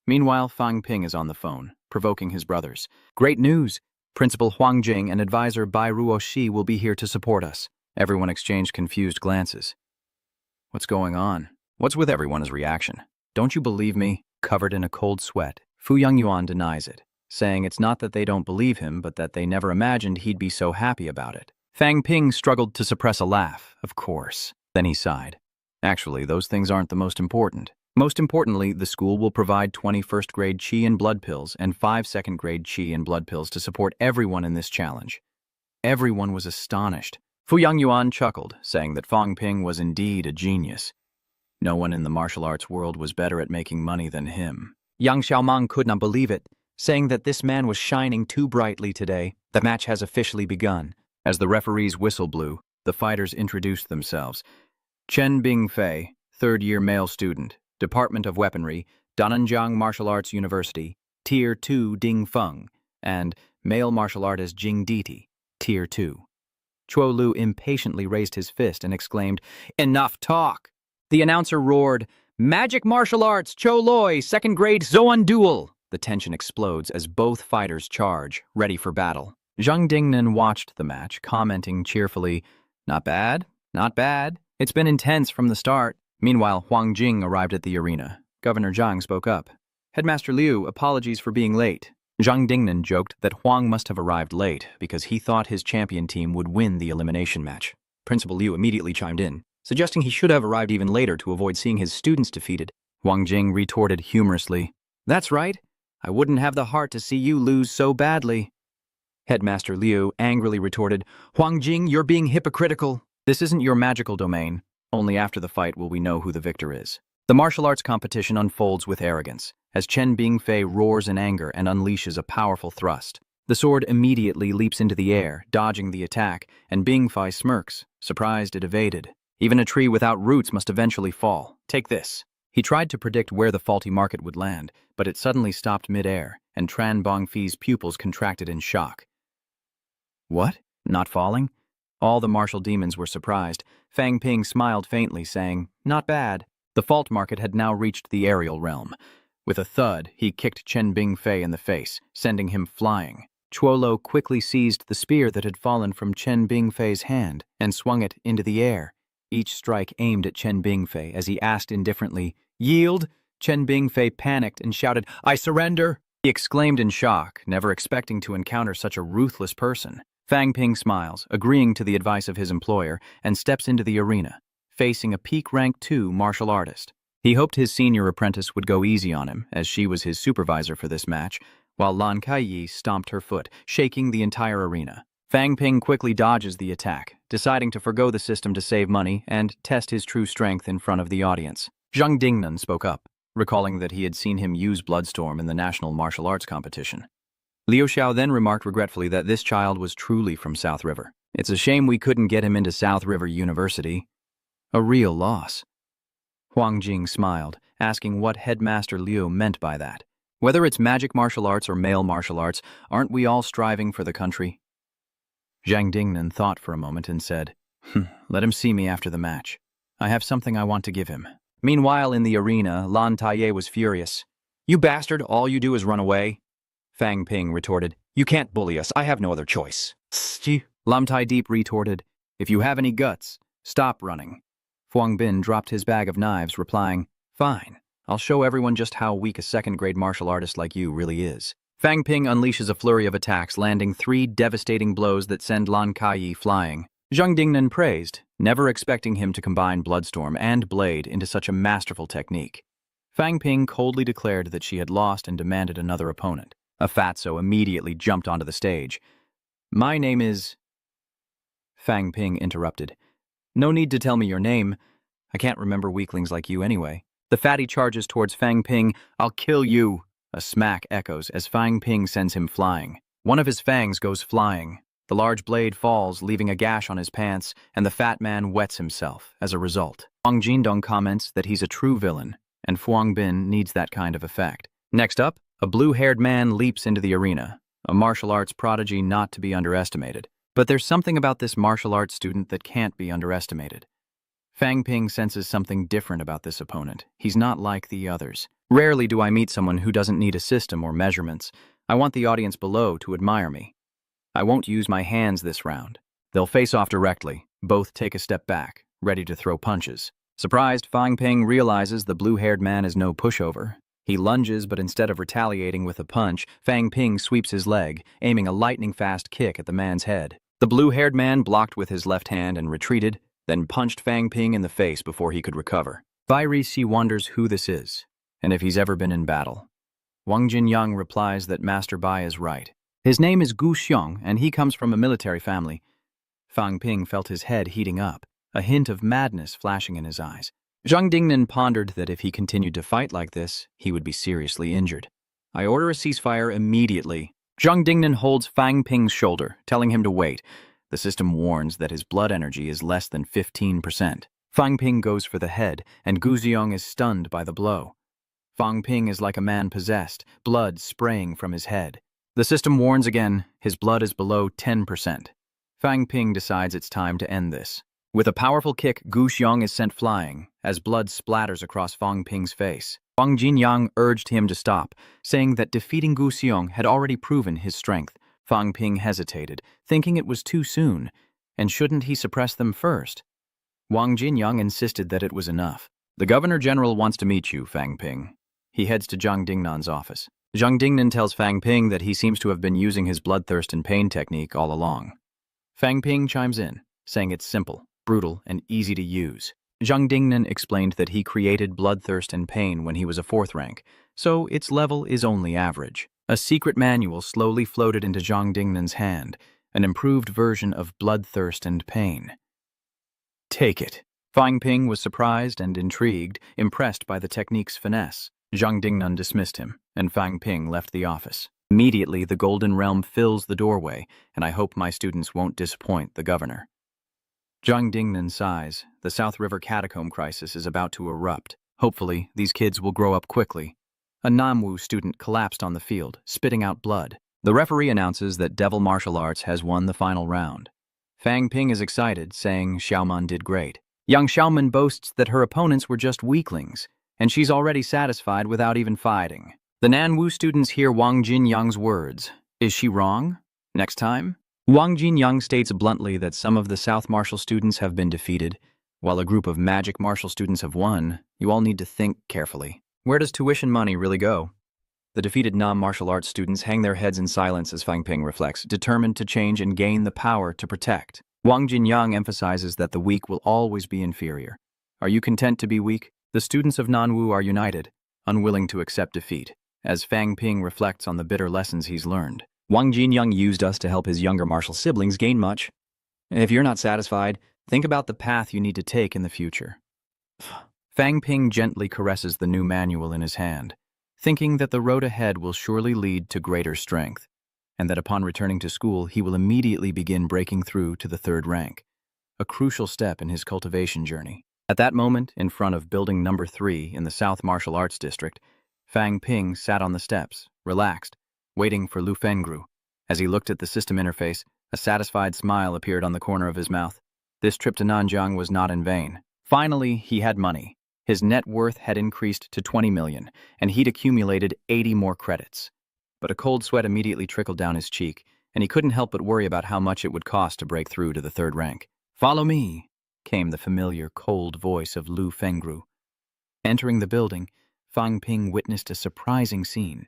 Meanwhile, Fang Ping is on the phone, provoking his brothers. "Great news! Principal Huang Jing and Advisor Bai Ruoxi will be here to support us." Everyone exchanged confused glances. What's going on? What's with everyone's reaction? "Don't you believe me?" Covered in a cold sweat, Fu Yangyuan denies it, saying it's not that they don't believe him, but that they never imagined he'd be so happy about it. Fang Ping struggled to suppress a laugh, of course. Then he sighed. "Actually, those things aren't the most important. Most importantly, the school will provide 21st grade Qi and blood pills and 5 second grade Qi and blood pills to support everyone in this challenge." Everyone was astonished. Fu Yangyuan chuckled, saying that Fang Ping was indeed a genius. No one in the martial arts world was better at making money than him. Yang Xiaomang could not believe it, saying that this man was shining too brightly today. The match has officially begun. As the referee's whistle blew, the fighters introduced themselves. Chen Bingfei, 3rd-year male student, Department of Weaponry, Dananjiang Martial Arts University, Tier 2 Ding Feng. and male martial artist Jing Diti, Tier 2. Chuo Lu impatiently raised his fist and exclaimed, "Enough talk!" The announcer roared, "Magic Martial Arts, Cho Loi, second grade Zoan Duel!" The tension explodes as both fighters charge, ready for battle. Zhang Dingnan watched the match, commenting cheerfully, "Not bad, not bad. It's been intense from the start." Meanwhile, Huang Jing arrived at the arena. Governor Zhang spoke up. "Headmaster Liu, apologies for being late." Zhang Dingnan joked that Huang must have arrived late because he thought his champion team would win the elimination match. Principal Liu immediately chimed in, suggesting he should have arrived even later to avoid seeing his students defeated. Huang Jing retorted humorously, "That's right. I wouldn't have the heart to see you lose so badly." Headmaster Liu angrily retorted, "Huang Jing, you're being hypocritical. This isn't your magical domain. Only after the fight will we know who the victor is." The martial arts competition unfolds with arrogance, as Chen Bingfei roars in anger and unleashes a powerful thrust. The sword immediately leaps into the air, dodging the attack, and Bingfei smirks, surprised it evaded. Even a tree without roots must eventually fall. Take this. He tried to predict where the faulty market would land, but it suddenly stopped mid-air, and Tran Bongfi's pupils contracted in shock. What? Not falling? All the martial demons were surprised. Fang Ping smiled faintly, saying, "Not bad." The fault market had now reached the aerial realm. With a thud, he kicked Chen Bingfei in the face, sending him flying. Chuolo quickly seized the spear that had fallen from Chen Bingfei's hand and swung it into the air. Each strike aimed at Chen Bingfei as he asked indifferently, "Yield?" Chen Bingfei panicked and shouted, "I surrender!" He exclaimed in shock, never expecting to encounter such a ruthless person. Fang Ping smiles, agreeing to the advice of his employer, and steps into the arena, facing a peak rank 2 martial artist. He hoped his senior apprentice would go easy on him, as she was his supervisor for this match, while Lan Kaiyi stomped her foot, shaking the entire arena. Fang Ping quickly dodges the attack, deciding to forgo the system to save money and test his true strength in front of the audience. Zhang Dingnan spoke up, recalling that he had seen him use Bloodstorm in the national martial arts competition. Liu Xiao then remarked regretfully that this child was truly from South River. "It's a shame we couldn't get him into South River University. A real loss." Huang Jing smiled, asking what Headmaster Liu meant by that. "Whether it's magic martial arts or male martial arts, aren't we all striving for the country?" Zhang Dingnan thought for a moment and said, "Let him see me after the match. I have something I want to give him." Meanwhile, in the arena, Lan Taiye was furious. "You bastard, all you do is run away." Fang Ping retorted, "You can't bully us, I have no other choice." Lam Tai Deep retorted, "If you have any guts, stop running." Fuang Bin dropped his bag of knives, replying, "Fine, I'll show everyone just how weak a second-grade martial artist like you really is." Fang Ping unleashes a flurry of attacks, landing 3 devastating blows that send Lan Kaiyi flying. Zhang Dingnan praised, never expecting him to combine Bloodstorm and Blade into such a masterful technique. Fang Ping coldly declared that she had lost and demanded another opponent. A fatso immediately jumped onto the stage. "My name is—" Fang Ping interrupted. "No need to tell me your name. I can't remember weaklings like you anyway." The fatty charges towards Fang Ping. "I'll kill you." A smack echoes as Fang Ping sends him flying. One of his fangs goes flying. The large blade falls, leaving a gash on his pants, and the fat man wets himself as a result. Huang Jindong comments that he's a true villain, and Fuang Bin needs that kind of effect. Next up, a blue-haired man leaps into the arena, a martial arts prodigy not to be underestimated. But there's something about this martial arts student that can't be underestimated. Fang Ping senses something different about this opponent. He's not like the others. Rarely do I meet someone who doesn't need a system or measurements. I want the audience below to admire me. I won't use my hands this round. They'll face off directly. Both take a step back, ready to throw punches. Surprised, Fang Ping realizes the blue-haired man is no pushover. He lunges, but instead of retaliating with a punch, Fang Ping sweeps his leg, aiming a lightning-fast kick at the man's head. The blue-haired man blocked with his left hand and retreated, then punched Fang Ping in the face before he could recover. Bai Si wonders who this is, and if he's ever been in battle. Wang Jinyang replies that Master Bai is right. His name is Gu Xiong, and he comes from a military family. Fang Ping felt his head heating up, a hint of madness flashing in his eyes. Zhang Dingnan pondered that if he continued to fight like this, he would be seriously injured. "I order a ceasefire immediately." Zhang Dingnan holds Fang Ping's shoulder, telling him to wait. The system warns that his blood energy is less than 15%. Fang Ping goes for the head, and Gu Xiong is stunned by the blow. Fang Ping is like a man possessed, blood spraying from his head. The system warns again, his blood is below 10%. Fang Ping decides it's time to end this. With a powerful kick, Gu Xiong is sent flying, as blood splatters across Fang Ping's face. Wang Jinyang urged him to stop, saying that defeating Gu Xiong had already proven his strength. Fang Ping hesitated, thinking it was too soon, and shouldn't he suppress them first? Wang Jinyang insisted that it was enough. The Governor General wants to meet you, Fang Ping. He heads to Zhang Dingnan's office. Zhang Dingnan tells Fang Ping that he seems to have been using his bloodthirst and pain technique all along. Fang Ping chimes in, saying it's simple, brutal, and easy to use. Zhang Dingnan explained that he created bloodthirst and pain when he was a 4th rank, so its level is only average. A secret manual slowly floated into Zhang Dingnan's hand, an improved version of bloodthirst and pain. Take it. Fang Ping was surprised and intrigued, impressed by the technique's finesse. Zhang Dingnan dismissed him, and Fang Ping left the office. Immediately, the Golden Realm fills the doorway, and I hope my students won't disappoint the governor. Zhang Dingnan sighs. The South River Catacomb crisis is about to erupt. Hopefully, these kids will grow up quickly. A Namwu student collapsed on the field, spitting out blood. The referee announces that Devil Martial Arts has won the final round. Fang Ping is excited, saying Xiaoman did great. Young Xiaoman boasts that her opponents were just weaklings, and she's already satisfied without even fighting. The Nanwu students hear Wang Jinyang's words. Is she wrong? Next time? Wang Jinyang states bluntly that some of the South Martial students have been defeated, while a group of Magic Martial students have won. You all need to think carefully. Where does tuition money really go? The defeated non-martial arts students hang their heads in silence as Fang Ping reflects, determined to change and gain the power to protect. Wang Jinyang emphasizes that the weak will always be inferior. Are you content to be weak? The students of Nanwu are united, unwilling to accept defeat, as Fang Ping reflects on the bitter lessons he's learned. Wang Jinyang used us to help his younger martial siblings gain much. If you're not satisfied, think about the path you need to take in the future. Fang Ping gently caresses the new manual in his hand, thinking that the road ahead will surely lead to greater strength, and that upon returning to school he will immediately begin breaking through to the 3rd rank, a crucial step in his cultivation journey. At that moment, in front of building number 3 in the South Martial Arts District, Fang Ping sat on the steps, relaxed, waiting for Lu Fengru. As he looked at the system interface, a satisfied smile appeared on the corner of his mouth. This trip to Nanjiang was not in vain. Finally, he had money. His net worth had increased to 20 million, and he'd accumulated 80 more credits. But a cold sweat immediately trickled down his cheek, and he couldn't help but worry about how much it would cost to break through to the 3rd rank. "Follow me," came the familiar, cold voice of Lu Fengru. Entering the building, Fang Ping witnessed a surprising scene.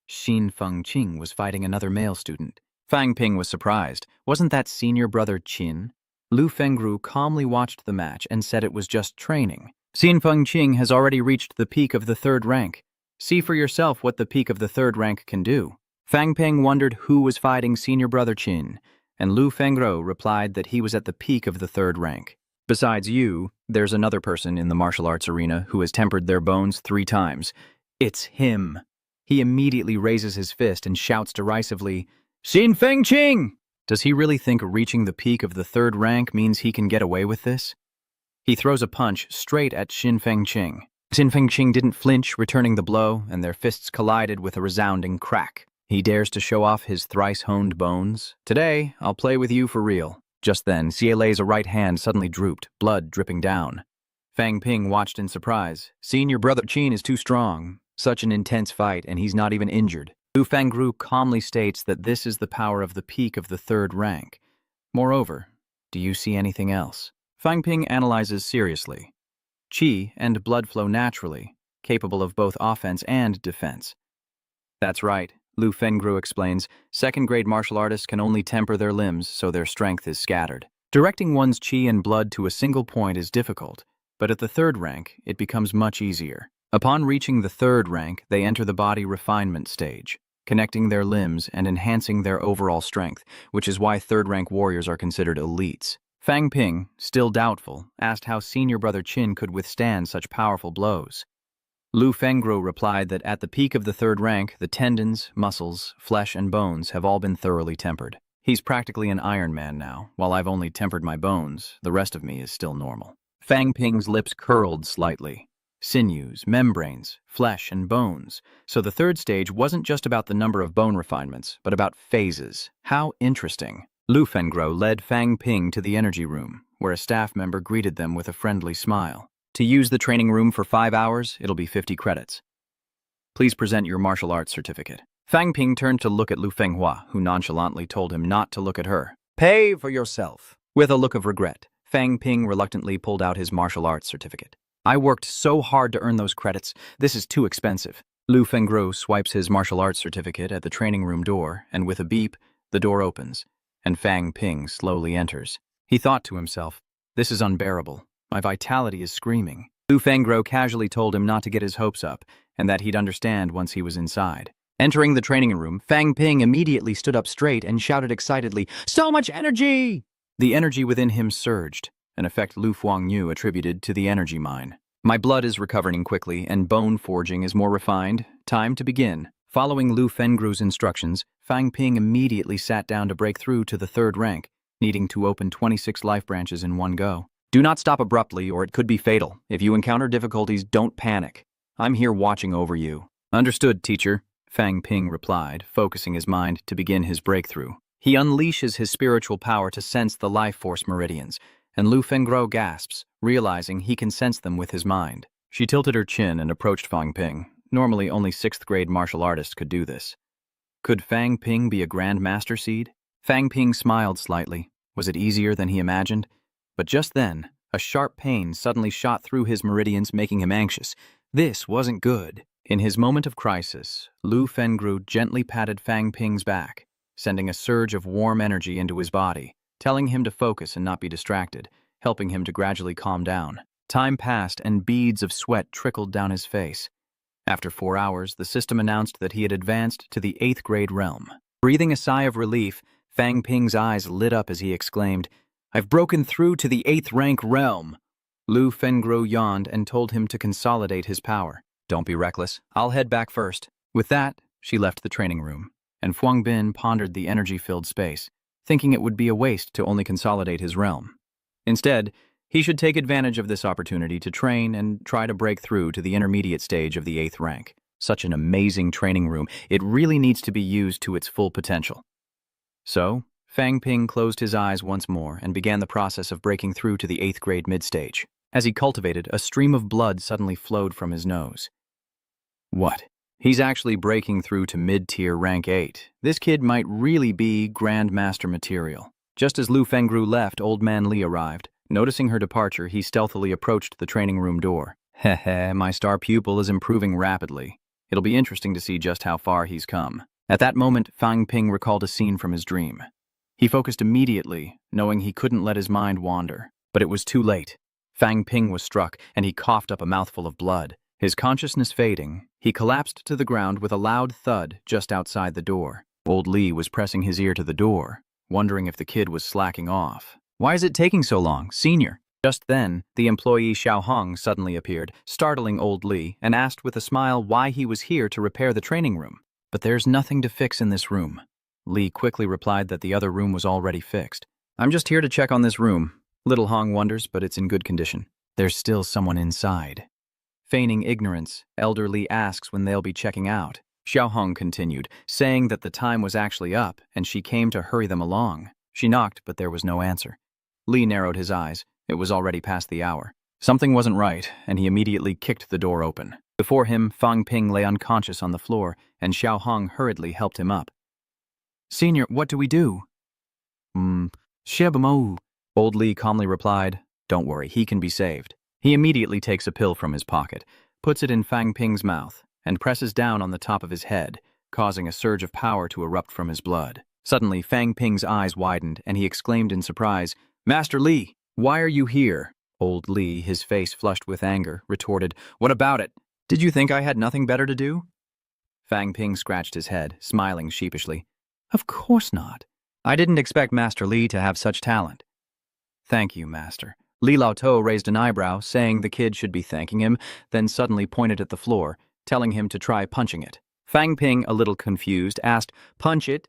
Xin Fengqing was fighting another male student. Fang Ping was surprised. Wasn't that senior brother Qin? Lu Fengru calmly watched the match and said it was just training. Xin Fengqing has already reached the peak of the 3rd rank. See for yourself what the peak of the 3rd rank can do. Fang Ping wondered who was fighting senior brother Qin, and Lu Fengru replied that he was at the peak of the 3rd rank. Besides you, there's another person in the martial arts arena who has tempered their bones 3 times. It's him. He immediately raises his fist and shouts derisively, "Xin Fengqing!" Does he really think reaching the peak of the 3rd rank means he can get away with this? He throws a punch straight at Xin Fengqing. Xin Fengqing didn't flinch, returning the blow, and their fists collided with a resounding crack. He dares to show off his thrice-honed bones. "Today, I'll play with you for real." Just then, Xie right hand suddenly drooped, blood dripping down. Fang Ping watched in surprise. Senior brother Qin is too strong. Such an intense fight, and he's not even injured. Lu Fengru calmly states that this is the power of the peak of the 3rd rank. Moreover, do you see anything else? Fang Ping analyzes seriously. Qi and blood flow naturally, capable of both offense and defense. That's right, Lu Fengru explains. 2nd-grade martial artists can only temper their limbs, so their strength is scattered. Directing one's qi and blood to a single point is difficult, but at the 3rd rank, it becomes much easier. Upon reaching the 3rd rank, they enter the body refinement stage, connecting their limbs and enhancing their overall strength, which is why 3rd-rank warriors are considered elites. Fang Ping, still doubtful, asked how senior brother Qin could withstand such powerful blows. Lu Fengru replied that at the peak of the 3rd rank, the tendons, muscles, flesh, and bones have all been thoroughly tempered. He's practically an Iron Man now. While I've only tempered my bones, the rest of me is still normal. Fang Ping's lips curled slightly. sinews, membranes, flesh, and bones. So the third stage wasn't just about the number of bone refinements, but about phases. How interesting. Lu Fengro led Fang Ping to the energy room, where a staff member greeted them with a friendly smile. To use the training room for 5 hours, it'll be 50 credits. Please present your martial arts certificate. Fang Ping turned to look at Lu Fenghua, who nonchalantly told him not to look at her. Pay for yourself. With a look of regret, Fang Ping reluctantly pulled out his martial arts certificate. I worked so hard to earn those credits. This is too expensive. Lu Fengro swipes his martial arts certificate at the training room door, and with a beep, the door opens, and Fang Ping slowly enters. He thought to himself, this is unbearable. My vitality is screaming. Lu Fengro casually told him not to get his hopes up, and that he'd understand once he was inside. Entering the training room, Fang Ping immediately stood up straight and shouted excitedly, "So much energy!" The energy within him surged, an effect Lu Fuangyu attributed to the energy mine. My blood is recovering quickly, and bone forging is more refined. Time to begin. Following Lu Fengro's instructions, Fang Ping immediately sat down to break through to the third rank, needing to open 26 life branches in one go. Do not stop abruptly, or it could be fatal. If you encounter difficulties, don't panic. I'm here watching over you. Understood, teacher, Fang Ping replied, focusing his mind to begin his breakthrough. He unleashes his spiritual power to sense the life force meridians, and Lu Fengro gasps, realizing he can sense them with his mind. She tilted her chin and approached Fang Ping. Normally, only 6th grade martial artists could do this. Could Fang Ping be a Grand Master seed? Fang Ping smiled slightly. Was it easier than he imagined? But just then, a sharp pain suddenly shot through his meridians, making him anxious. This wasn't good. In his moment of crisis, Lu Fengru gently patted Fang Ping's back, sending a surge of warm energy into his body, telling him to focus and not be distracted, helping him to gradually calm down. Time passed and beads of sweat trickled down his face. After 4 hours, the system announced that he had advanced to the 8th grade realm. Breathing a sigh of relief, Fang Ping's eyes lit up as he exclaimed, "I've broken through to the 8th rank realm." Lu Fengro yawned and told him to consolidate his power. Don't be reckless. I'll head back first. With that, she left the training room, and Fuang Bin pondered the energy-filled space, thinking it would be a waste to only consolidate his realm. Instead, he should take advantage of this opportunity to train and try to break through to the intermediate stage of the 8th rank. Such an amazing training room. It really needs to be used to its full potential. So, Fang Ping closed his eyes once more and began the process of breaking through to the 8th grade mid-stage. As he cultivated, a stream of blood suddenly flowed from his nose. What? He's actually breaking through to mid-tier rank 8. This kid might really be Grand Master material. Just as Lu Fengru left, Old Man Li arrived. Noticing her departure, he stealthily approached the training room door. Heh, my star pupil is improving rapidly. It'll be interesting to see just how far he's come. At that moment, Fang Ping recalled a scene from his dream. He focused immediately, knowing he couldn't let his mind wander. But it was too late. Fang Ping was struck, and he coughed up a mouthful of blood. His consciousness fading, he collapsed to the ground with a loud thud just outside the door. Old Li was pressing his ear to the door, wondering if the kid was slacking off. Why is it taking so long, Senior? Just then, the employee Xiao Hong suddenly appeared, startling Old Li, and asked with a smile why he was here to repair the training room. But there's nothing to fix in this room. Li quickly replied that the other room was already fixed. I'm just here to check on this room. Little Hong wonders, but it's in good condition. There's still someone inside. Feigning ignorance, Elder Li asks when they'll be checking out. Xiao Hong continued, saying that the time was actually up, and she came to hurry them along. She knocked, but there was no answer. Li narrowed his eyes. It was already past the hour. Something wasn't right, and he immediately kicked the door open. Before him, Fang Ping lay unconscious on the floor, and Xiao Hong hurriedly helped him up. Senior, what do we do? Shebamo. Old Li calmly replied, Don't worry, he can be saved. He immediately takes a pill from his pocket, puts it in Fang Ping's mouth, and presses down on the top of his head, causing a surge of power to erupt from his blood. Suddenly, Fang Ping's eyes widened, and he exclaimed in surprise, Master Li, why are you here? Old Li, his face flushed with anger, retorted, What about it? Did you think I had nothing better to do? Fang Ping scratched his head, smiling sheepishly. Of course not. I didn't expect Master Li to have such talent. Thank you, Master. Li Lao To raised an eyebrow, saying the kid should be thanking him, then suddenly pointed at the floor, telling him to try punching it. Fang Ping, a little confused, asked, Punch it?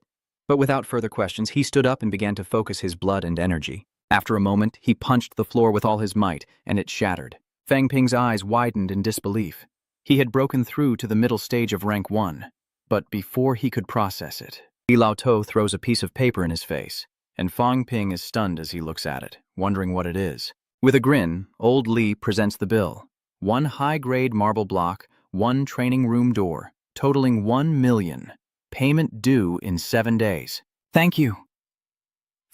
But without further questions, he stood up and began to focus his blood and energy. After a moment, he punched the floor with all his might, and it shattered. Fang Ping's eyes widened in disbelief. He had broken through to the middle stage of rank 1, but before he could process it, Li Lao To throws a piece of paper in his face, and Fang Ping is stunned as he looks at it, wondering what it is. With a grin, old Li presents the bill. 1 high-grade marble block, 1 training room door, totaling 1 million. Payment due in 7 days. Thank you.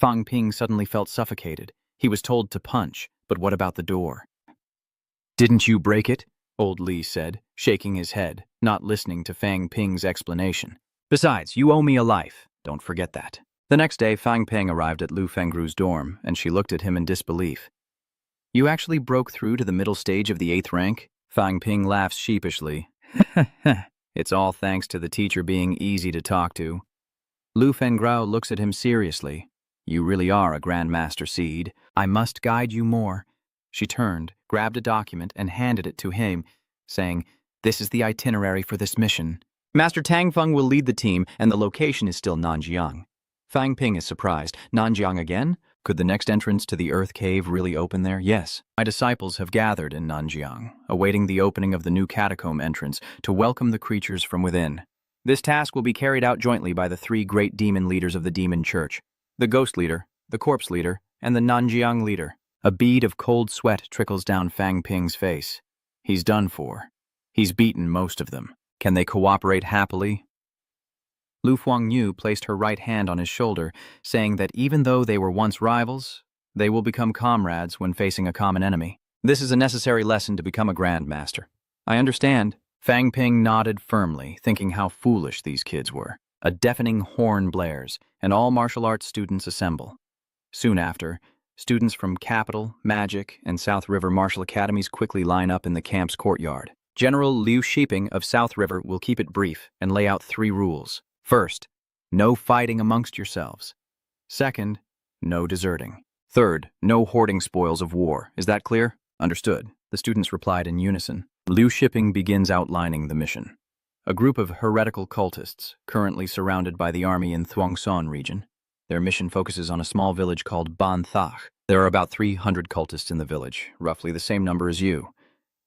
Fang Ping suddenly felt suffocated. He was told to punch, but what about the door? Didn't you break it? Old Li said, shaking his head, not listening to Fang Ping's explanation. Besides, you owe me a life. Don't forget that. The next day, Fang Ping arrived at Lu Fengru's dorm, and she looked at him in disbelief. You actually broke through to the middle stage of the 8th rank? Fang Ping laughs sheepishly. It's all thanks to the teacher being easy to talk to. Lu Fengru looks at him seriously. You really are a Grandmaster Seed. I must guide you more. She turned, grabbed a document, and handed it to him, saying, This is the itinerary for this mission. Master Tang Feng will lead the team, and the location is still Nanjiang. Fang Ping is surprised. Nanjiang again? Could the next entrance to the Earth Cave really open there? Yes. My disciples have gathered in Nanjiang, awaiting the opening of the new catacomb entrance to welcome the creatures from within. This task will be carried out jointly by the 3 great demon leaders of the demon church, the ghost leader, the corpse leader, and the Nanjiang leader. A bead of cold sweat trickles down Fang Ping's face. He's done for. He's beaten most of them. Can they cooperate happily? Lu Fuangyu placed her right hand on his shoulder, saying that even though they were once rivals, they will become comrades when facing a common enemy. This is a necessary lesson to become a Grandmaster. I understand. Fang Ping nodded firmly, thinking how foolish these kids were. A deafening horn blares, and all martial arts students assemble. Soon after, students from Capital, Magic, and South River Martial Academies quickly line up in the camp's courtyard. General Liu Shiping of South River will keep it brief and lay out 3 rules. First, no fighting amongst yourselves. Second, no deserting. Third, no hoarding spoils of war. Is that clear? Understood. The students replied in unison. Liu Shiping begins outlining the mission. A group of heretical cultists, currently surrounded by the army in Thuangson region. Their mission focuses on a small village called Ban Thach. There are about 300 cultists in the village, roughly the same number as you.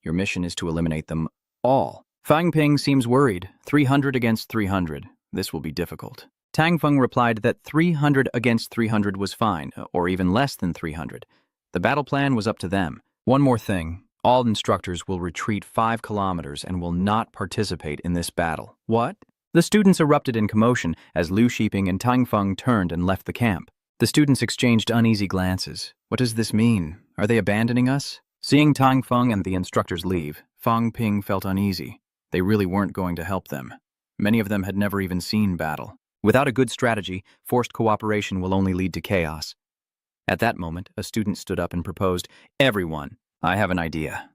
Your mission is to eliminate them all. Fang Ping seems worried. 300 against 300. This will be difficult. Tang Feng replied that 300 against 300 was fine, or even less than 300. The battle plan was up to them. One more thing. All instructors will retreat 5 kilometers and will not participate in this battle. What? The students erupted in commotion as Liu Shiping and Tang Feng turned and left the camp. The students exchanged uneasy glances. What does this mean? Are they abandoning us? Seeing Tang Feng and the instructors leave, Fang Ping felt uneasy. They really weren't going to help them. Many of them had never even seen battle. Without a good strategy, forced cooperation will only lead to chaos. At that moment, a student stood up and proposed, Everyone, I have an idea.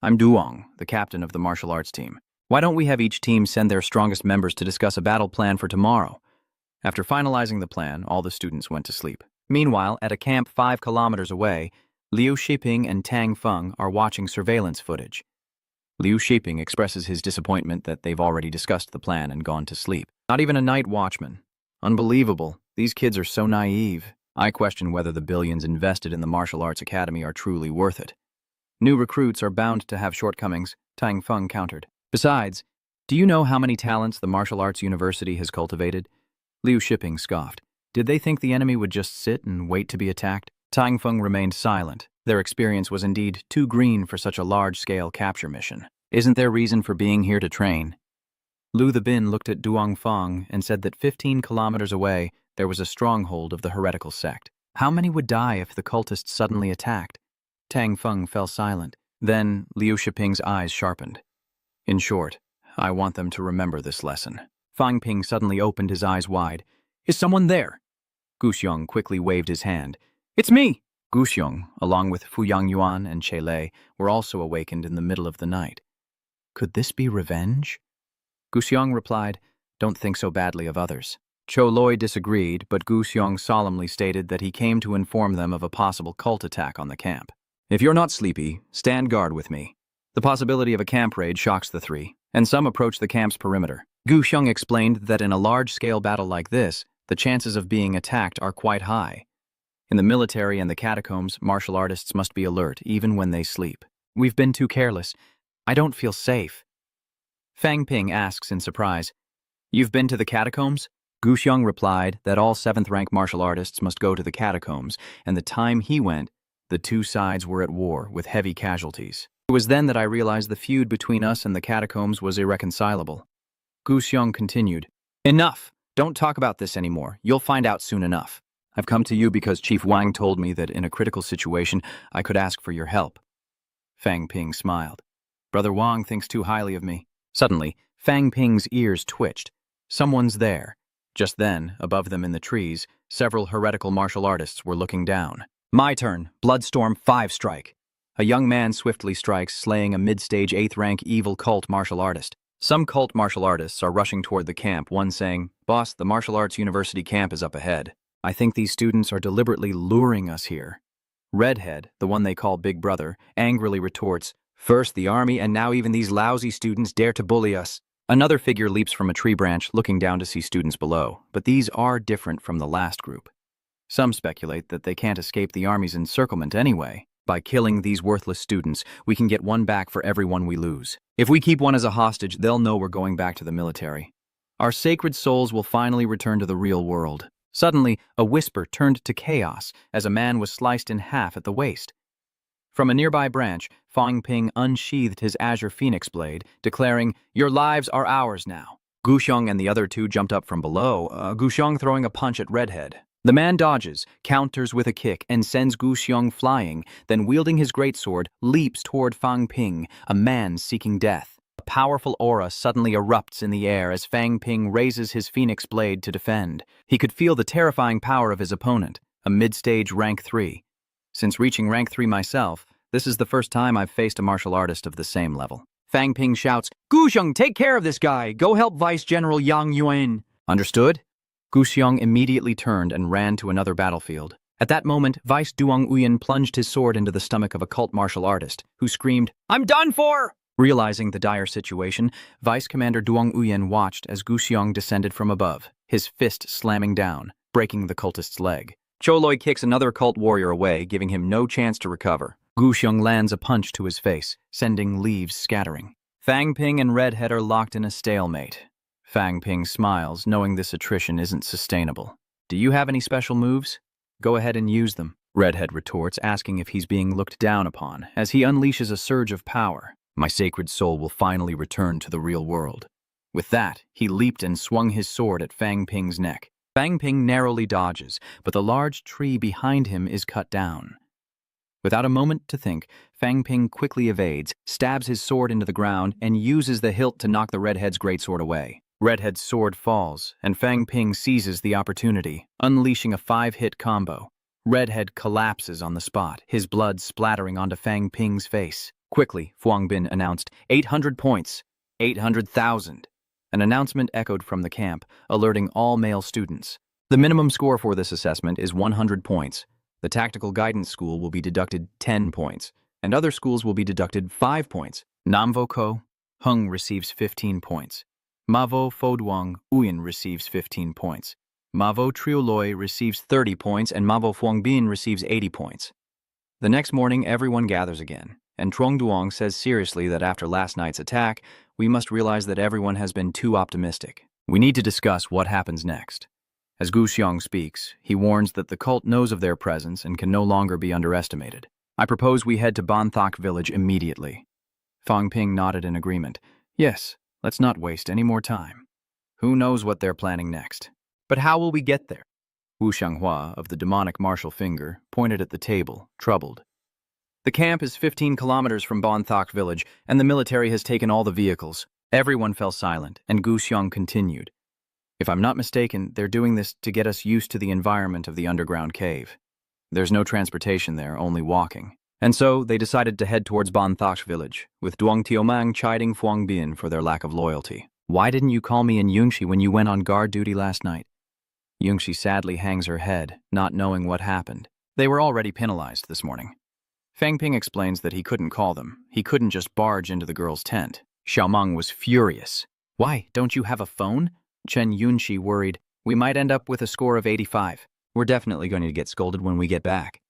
I'm Duong, the captain of the martial arts team. Why don't we have each team send their strongest members to discuss a battle plan for tomorrow? After finalizing the plan, all the students went to sleep. Meanwhile, at a camp 5 kilometers away, Liu Shiping and Tang Feng are watching surveillance footage. Liu Shiping expresses his disappointment that they've already discussed the plan and gone to sleep. Not even a night watchman. Unbelievable. These kids are so naive. I question whether the billions invested in the martial arts academy are truly worth it. New recruits are bound to have shortcomings, Tang Feng countered. Besides, do you know how many talents the martial arts university has cultivated? Liu Shiping scoffed. Did they think the enemy would just sit and wait to be attacked? Tang Feng remained silent. Their experience was indeed too green for such a large-scale capture mission. Isn't there reason for being here to train? Lu the Bin looked at Duong Feng and said that 15 kilometers away, there was a stronghold of the heretical sect. How many would die if the cultists suddenly attacked? Tang Feng fell silent. Then Liu Shiping's eyes sharpened. In short, I want them to remember this lesson. Fang Ping suddenly opened his eyes wide. Is someone there? Gu Xiong quickly waved his hand. It's me! Gu Xiong, along with Fu Yangyuan and Che Lei, were also awakened in the middle of the night. Could this be revenge? Gu Xiong replied, Don't think so badly of others. Cho Loi disagreed, but Gu Xiong solemnly stated that he came to inform them of a possible cult attack on the camp. If you're not sleepy, stand guard with me. The possibility of a camp raid shocks the 3, and some approach the camp's perimeter. Gu Xiong explained that in a large-scale battle like this, the chances of being attacked are quite high. In the military and the catacombs, martial artists must be alert even when they sleep. We've been too careless. I don't feel safe. Fang Ping asks in surprise, You've been to the catacombs? Gu Xiong replied that all 7th-rank martial artists must go to the catacombs, and the time he went, the two sides were at war with heavy casualties. It was then that I realized the feud between us and the catacombs was irreconcilable. Gu Xiong continued, Enough! Don't talk about this anymore. You'll find out soon enough. I've come to you because Chief Wang told me that in a critical situation, I could ask for your help. Fang Ping smiled. Brother Wang thinks too highly of me. Suddenly, Fang Ping's ears twitched. Someone's there. Just then, above them in the trees, several heretical martial artists were looking down. My turn. Bloodstorm 5 strike. A young man swiftly strikes, slaying a mid-stage 8th-rank evil cult martial artist. Some cult martial artists are rushing toward the camp, one saying, Boss, the martial arts university camp is up ahead. I think these students are deliberately luring us here. Redhead, the one they call Big Brother, angrily retorts, First the army, and now even these lousy students dare to bully us. Another figure leaps from a tree branch, looking down to see students below, but these are different from the last group. Some speculate that they can't escape the army's encirclement anyway. By killing these worthless students, we can get one back for every one we lose. If we keep one as a hostage, they'll know we're going back to the military. Our sacred souls will finally return to the real world. Suddenly, a whisper turned to chaos as a man was sliced in half at the waist. From a nearby branch, Fang Ping unsheathed his azure phoenix blade, declaring, Your lives are ours now. Gu Xiong and the other two jumped up from below, Gu Xiong throwing a punch at Redhead. The man dodges, counters with a kick, and sends Gu Xiong flying, then wielding his greatsword, leaps toward Fang Ping, a man seeking death. A powerful aura suddenly erupts in the air as Fang Ping raises his phoenix blade to defend. He could feel the terrifying power of his opponent, a mid-stage rank 3. Since reaching rank 3 myself, this is the first time I've faced a martial artist of the same level. Fang Ping shouts, Gu Xiong, take care of this guy! Go help Vice General Yang Yuan! Understood? Gu Xiong immediately turned and ran to another battlefield. At that moment, Vice Duong Uyen plunged his sword into the stomach of a cult martial artist, who screamed, I'm done for! Realizing the dire situation, Vice Commander Duong Uyen watched as Gu Xiong descended from above, his fist slamming down, breaking the cultist's leg. Choloi kicks another cult warrior away, giving him no chance to recover. Gu Xiong lands a punch to his face, sending leaves scattering. Fang Ping and Redhead are locked in a stalemate. Fang Ping smiles, knowing this attrition isn't sustainable. Do you have any special moves? Go ahead and use them. Redhead retorts, asking if he's being looked down upon, as he unleashes a surge of power. My sacred soul will finally return to the real world. With that, he leaped and swung his sword at Fang Ping's neck. Fang Ping narrowly dodges, but the large tree behind him is cut down. Without a moment to think, Fang Ping quickly evades, stabs his sword into the ground, and uses the hilt to knock the Redhead's greatsword away. Redhead's sword falls, and Fang Ping seizes the opportunity, unleashing a 5-hit combo. Redhead collapses on the spot, his blood splattering onto Fang Ping's face. Quickly, Fuang Bin announced, 800 points, 800,000. An announcement echoed from the camp, alerting all male students. The minimum score for this assessment is 100 points. The Tactical Guidance School will be deducted 10 points, and other schools will be deducted 5 points. Namvo Ko, Hung receives 15 points. Mavo Foduang Uyen receives 15 points. Mavo Trioloi receives 30 points, and Mavo Fuangbin receives 80 points. The next morning, everyone gathers again, and Trong Duong says seriously that after last night's attack, we must realize that everyone has been too optimistic. We need to discuss what happens next. As Gu Xiong speaks, he warns that the cult knows of their presence and can no longer be underestimated. I propose we head to Bonthok village immediately. Fang Ping nodded in agreement. Yes, let's not waste any more time. Who knows what they're planning next? But how will we get there? Wu Xianghua, of the demonic martial finger, pointed at the table, troubled. The camp is 15 kilometers from Bonthok village, and the military has taken all the vehicles. Everyone fell silent, and Gu Xiong continued. If I'm not mistaken, they're doing this to get us used to the environment of the underground cave. There's no transportation there, only walking. And so, they decided to head towards Bonthok village, with Duong Tiomang chiding Fuang Bin for their lack of loyalty. Why didn't you call me and Yungshi when you went on guard duty last night? Yungshi sadly hangs her head, not knowing what happened. They were already penalized this morning. Fang Ping explains that he couldn't call them. He couldn't just barge into the girl's tent. Xiaomeng was furious. Why, don't you have a phone? Chen Yunshi worried. We might end up with a score of 85. We're definitely going to get scolded when we get back.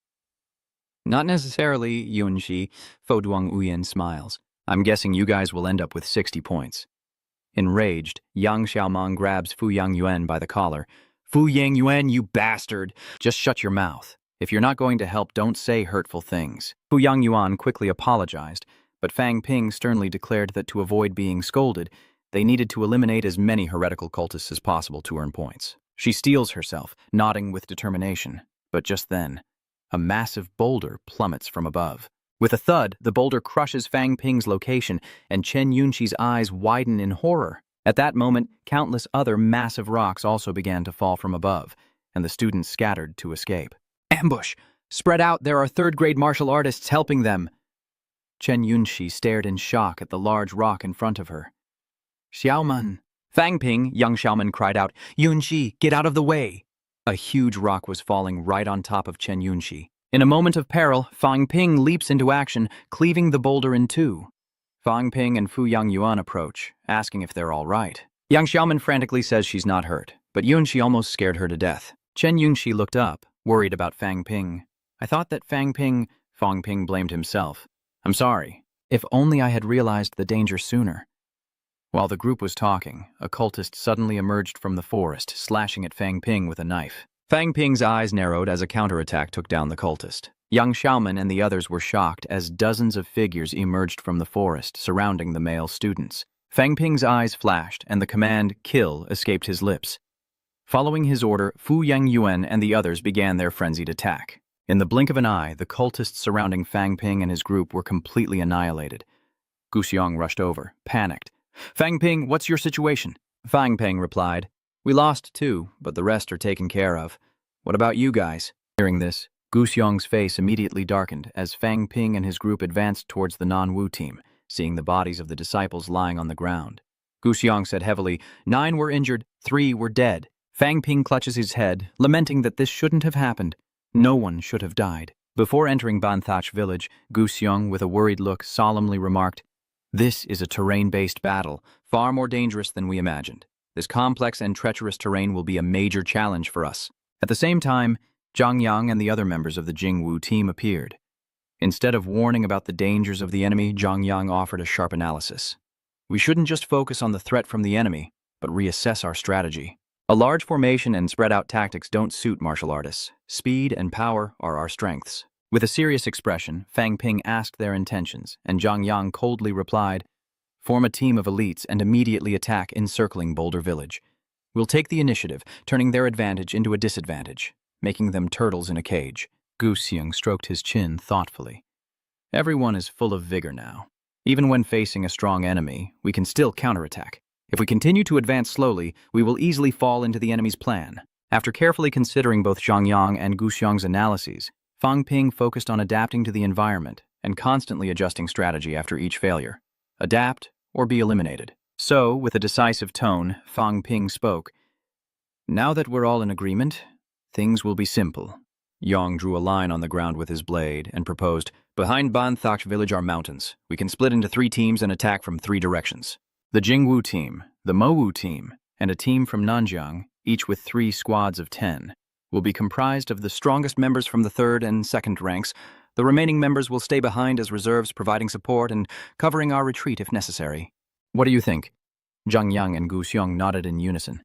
Not necessarily, Yunxi, Foduang Uyen smiles. I'm guessing you guys will end up with 60 points. Enraged, Yang Xiaomang grabs Fu Yangyuan by the collar. Fu Yangyuan, you bastard! Just shut your mouth. If you're not going to help, don't say hurtful things. Fu Yangyuan quickly apologized, but Fang Ping sternly declared that to avoid being scolded, they needed to eliminate as many heretical cultists as possible to earn points. She steels herself, nodding with determination. But just then, a massive boulder plummets from above. With a thud, the boulder crushes Fang Ping's location, and Chen Yunxi's eyes widen in horror. At that moment, countless other massive rocks also began to fall from above, and the students scattered to escape. Ambush! Spread out, there are third-grade martial artists helping them! Chen Yunxi stared in shock at the large rock in front of her. Xiaoman! Fang Ping, young Xiaoman cried out, Yunxi, get out of the way! A huge rock was falling right on top of Chen Yunxi. In a moment of peril, Fang Ping leaps into action, cleaving the boulder in two. Fang Ping and Fu Yangyuan approach, asking if they're all right. Yang Xiaoman frantically says she's not hurt, but Yunxi almost scared her to death. Chen Yunxi looked up, worried about Fang Ping. I thought that Fang Ping blamed himself. I'm sorry. If only I had realized the danger sooner. While the group was talking, a cultist suddenly emerged from the forest, slashing at Fang Ping with a knife. Fang Ping's eyes narrowed as a counterattack took down the cultist. Young Xiaoman and the others were shocked as dozens of figures emerged from the forest, surrounding the male students. Fang Ping's eyes flashed, and the command, kill, escaped his lips. Following his order, Fu Yangyuan and the others began their frenzied attack. In the blink of an eye, the cultists surrounding Fang Ping and his group were completely annihilated. Gu Xiong rushed over, panicked. Fang Ping, what's your situation? Fang Ping replied, We lost 2, but the rest are taken care of. What about you guys? Hearing this, Gu Xiong's face immediately darkened as Fang Ping and his group advanced towards the non-Wu team, seeing the bodies of the disciples lying on the ground. Gu Xiong said heavily, 9 were injured, 3 were dead. Fang Ping clutches his head, lamenting that this shouldn't have happened. No one should have died. Before entering Banthach village, Gu Xiong, with a worried look, solemnly remarked, This is a terrain-based battle, far more dangerous than we imagined. This complex and treacherous terrain will be a major challenge for us. At the same time, Zhang Yang and the other members of the Jingwu team appeared. Instead of warning about the dangers of the enemy, Zhang Yang offered a sharp analysis. We shouldn't just focus on the threat from the enemy, but reassess our strategy. A large formation and spread-out tactics don't suit martial artists. Speed and power are our strengths. With a serious expression, Fang Ping asked their intentions, and Zhang Yang coldly replied, Form a team of elites and immediately attack encircling Boulder Village. We'll take the initiative, turning their advantage into a disadvantage, making them turtles in a cage. Gu Xiong stroked his chin thoughtfully. Everyone is full of vigor now. Even when facing a strong enemy, we can still counterattack. If we continue to advance slowly, we will easily fall into the enemy's plan. After carefully considering both Zhang Yang and Gu Xiong's analyses, Fang Ping focused on adapting to the environment and constantly adjusting strategy after each failure. Adapt or be eliminated. So, with a decisive tone, Fang Ping spoke. Now that we're all in agreement, things will be simple. Yang drew a line on the ground with his blade and proposed, Behind Banthach village are mountains. We can split into 3 teams and attack from 3 directions. The Jingwu team, the Mowu team, and a team from Nanjiang, each with 3 squads of 10, will be comprised of the strongest members from the 3rd and 2nd ranks. The remaining members will stay behind as reserves, providing support and covering our retreat if necessary. What do you think? Zhang Yang and Gu Xiong nodded in unison.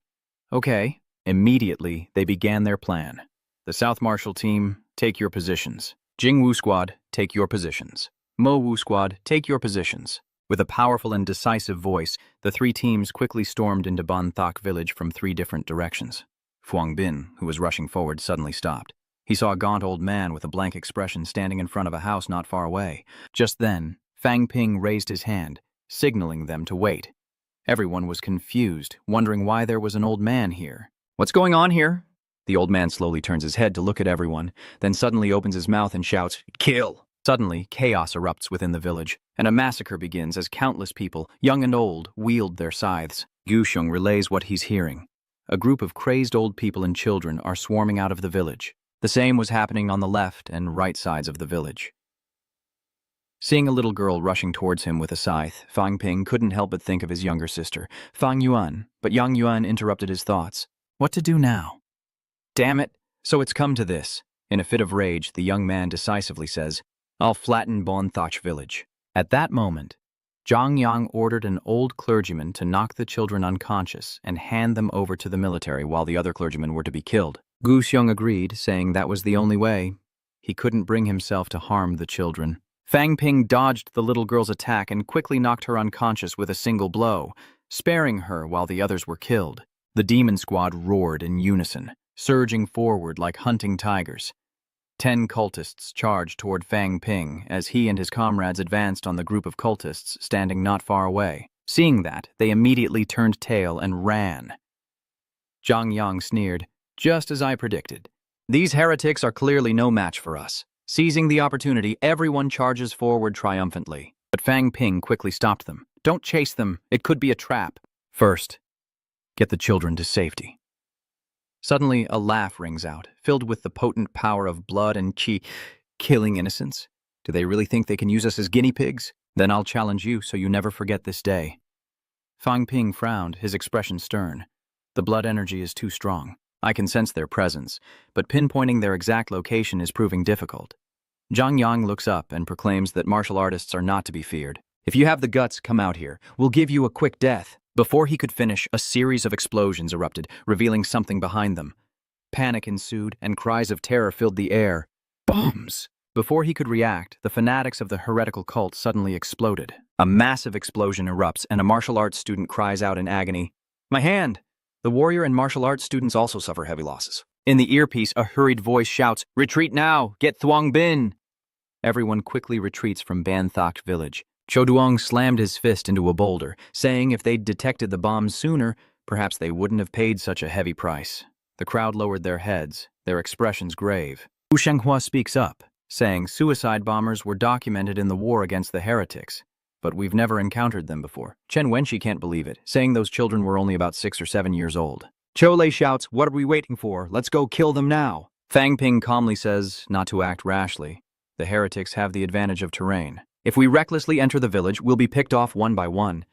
Okay. Immediately, they began their plan. The South Martial team, take your positions. Jingwu squad, take your positions. Mowu squad, take your positions. With a powerful and decisive voice, the 3 teams quickly stormed into Banthach village from 3 different directions. Fuang Bin, who was rushing forward, suddenly stopped. He saw a gaunt old man with a blank expression standing in front of a house not far away. Just then, Fang Ping raised his hand, signaling them to wait. Everyone was confused, wondering why there was an old man here. What's going on here? The old man slowly turns his head to look at everyone, then suddenly opens his mouth and shouts, Kill! Suddenly, chaos erupts within the village, and a massacre begins as countless people, young and old, wield their scythes. Gu Xiong relays what he's hearing. A group of crazed old people and children are swarming out of the village. The same was happening on the left and right sides of the village. Seeing a little girl rushing towards him with a scythe, Fang Ping couldn't help but think of his younger sister, Fang Yuan, but Yang Yuan interrupted his thoughts. What to do now? Damn it, so it's come to this. In a fit of rage, the young man decisively says, "I'll flatten Bonthach village." At that moment, Zhang Yang ordered an old clergyman to knock the children unconscious and hand them over to the military while the other clergymen were to be killed. Gu Xiong agreed, saying that was the only way. He couldn't bring himself to harm the children. Fang Ping dodged the little girl's attack and quickly knocked her unconscious with a single blow, sparing her while the others were killed. The demon squad roared in unison, surging forward like hunting tigers. 10 cultists charged toward Fang Ping as he and his comrades advanced on the group of cultists standing not far away. Seeing that, they immediately turned tail and ran. Zhang Yang sneered, "Just as I predicted. These heretics are clearly no match for us." Seizing the opportunity, everyone charges forward triumphantly. But Fang Ping quickly stopped them. "Don't chase them. It could be a trap. First, get the children to safety." Suddenly, a laugh rings out, filled with the potent power of blood and qi, killing innocents. Do they really think they can use us as guinea pigs? Then I'll challenge you so you never forget this day. Fang Ping frowned, his expression stern. The blood energy is too strong. I can sense their presence, but pinpointing their exact location is proving difficult. Zhang Yang looks up and proclaims that martial artists are not to be feared. "If you have the guts, come out here. We'll give you a quick death." Before he could finish, a series of explosions erupted, revealing something behind them. Panic ensued, and cries of terror filled the air. Bombs! Before he could react, the fanatics of the heretical cult suddenly exploded. A massive explosion erupts, and a martial arts student cries out in agony, "My hand!" The warrior and martial arts students also suffer heavy losses. In the earpiece, a hurried voice shouts, "Retreat now! Get Thuong Bin!" Everyone quickly retreats from Banthak village. Choduong slammed his fist into a boulder, saying if they'd detected the bombs sooner, perhaps they wouldn't have paid such a heavy price. The crowd lowered their heads, their expressions grave. Wu Shenghua speaks up, saying suicide bombers were documented in the war against the heretics, but we've never encountered them before. Chen Wenshi can't believe it, saying those children were only about 6 or 7 years old. Chole shouts, "What are we waiting for? Let's go kill them now." Fang Ping calmly says not to act rashly. The heretics have the advantage of terrain. If we recklessly enter the village, we'll be picked off one by one.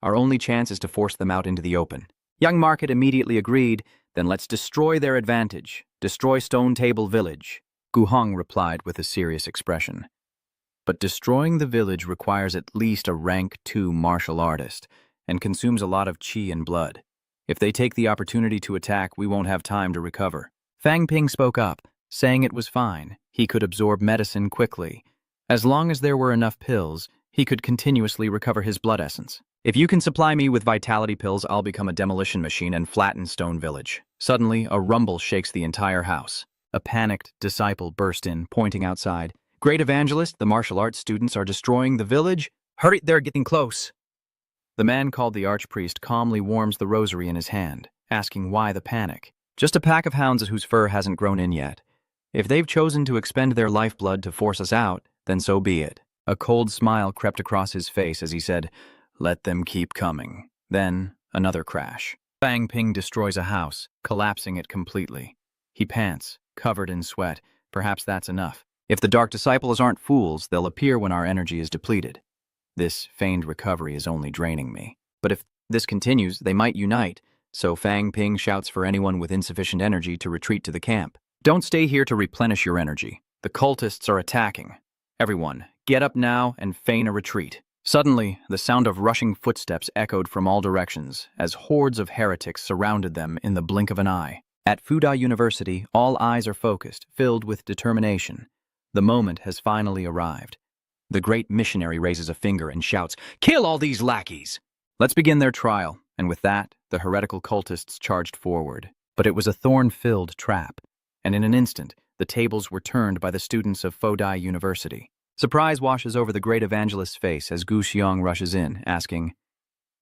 Our only chance is to force them out into the open. Young Market immediately agreed, "Then let's destroy their advantage. Destroy Stone Table Village." Gu Hong replied with a serious expression. But destroying the village requires at least a rank 2 martial artist, and consumes a lot of qi and blood. If they take the opportunity to attack, we won't have time to recover. Fang Ping spoke up, saying it was fine. He could absorb medicine quickly. As long as there were enough pills, he could continuously recover his blood essence. "If you can supply me with vitality pills, I'll become a demolition machine and flatten Stone Village." Suddenly, a rumble shakes the entire house. A panicked disciple burst in, pointing outside. "Great Evangelist, the martial arts students are destroying the village. Hurry, they're getting close." The man called the archpriest calmly warms the rosary in his hand, asking why the panic. "Just a pack of hounds whose fur hasn't grown in yet. If they've chosen to expend their lifeblood to force us out, then so be it." A cold smile crept across his face as he said, "Let them keep coming." Then, another crash. Fang Ping destroys a house, collapsing it completely. He pants, covered in sweat. Perhaps that's enough. If the Dark Disciples aren't fools, they'll appear when our energy is depleted. This feigned recovery is only draining me. But if this continues, they might unite, so Fang Ping shouts for anyone with insufficient energy to retreat to the camp. "Don't stay here to replenish your energy. The cultists are attacking. Everyone, get up now and feign a retreat." Suddenly, the sound of rushing footsteps echoed from all directions as hordes of heretics surrounded them in the blink of an eye. At Fuda University, all eyes are focused, filled with determination. The moment has finally arrived. The great missionary raises a finger and shouts, "Kill all these lackeys!" Let's begin their trial, and with that, the heretical cultists charged forward. But it was a thorn-filled trap, and in an instant, the tables were turned by the students of Fodai University. Surprise washes over the great evangelist's face as Gu Xiong rushes in, asking,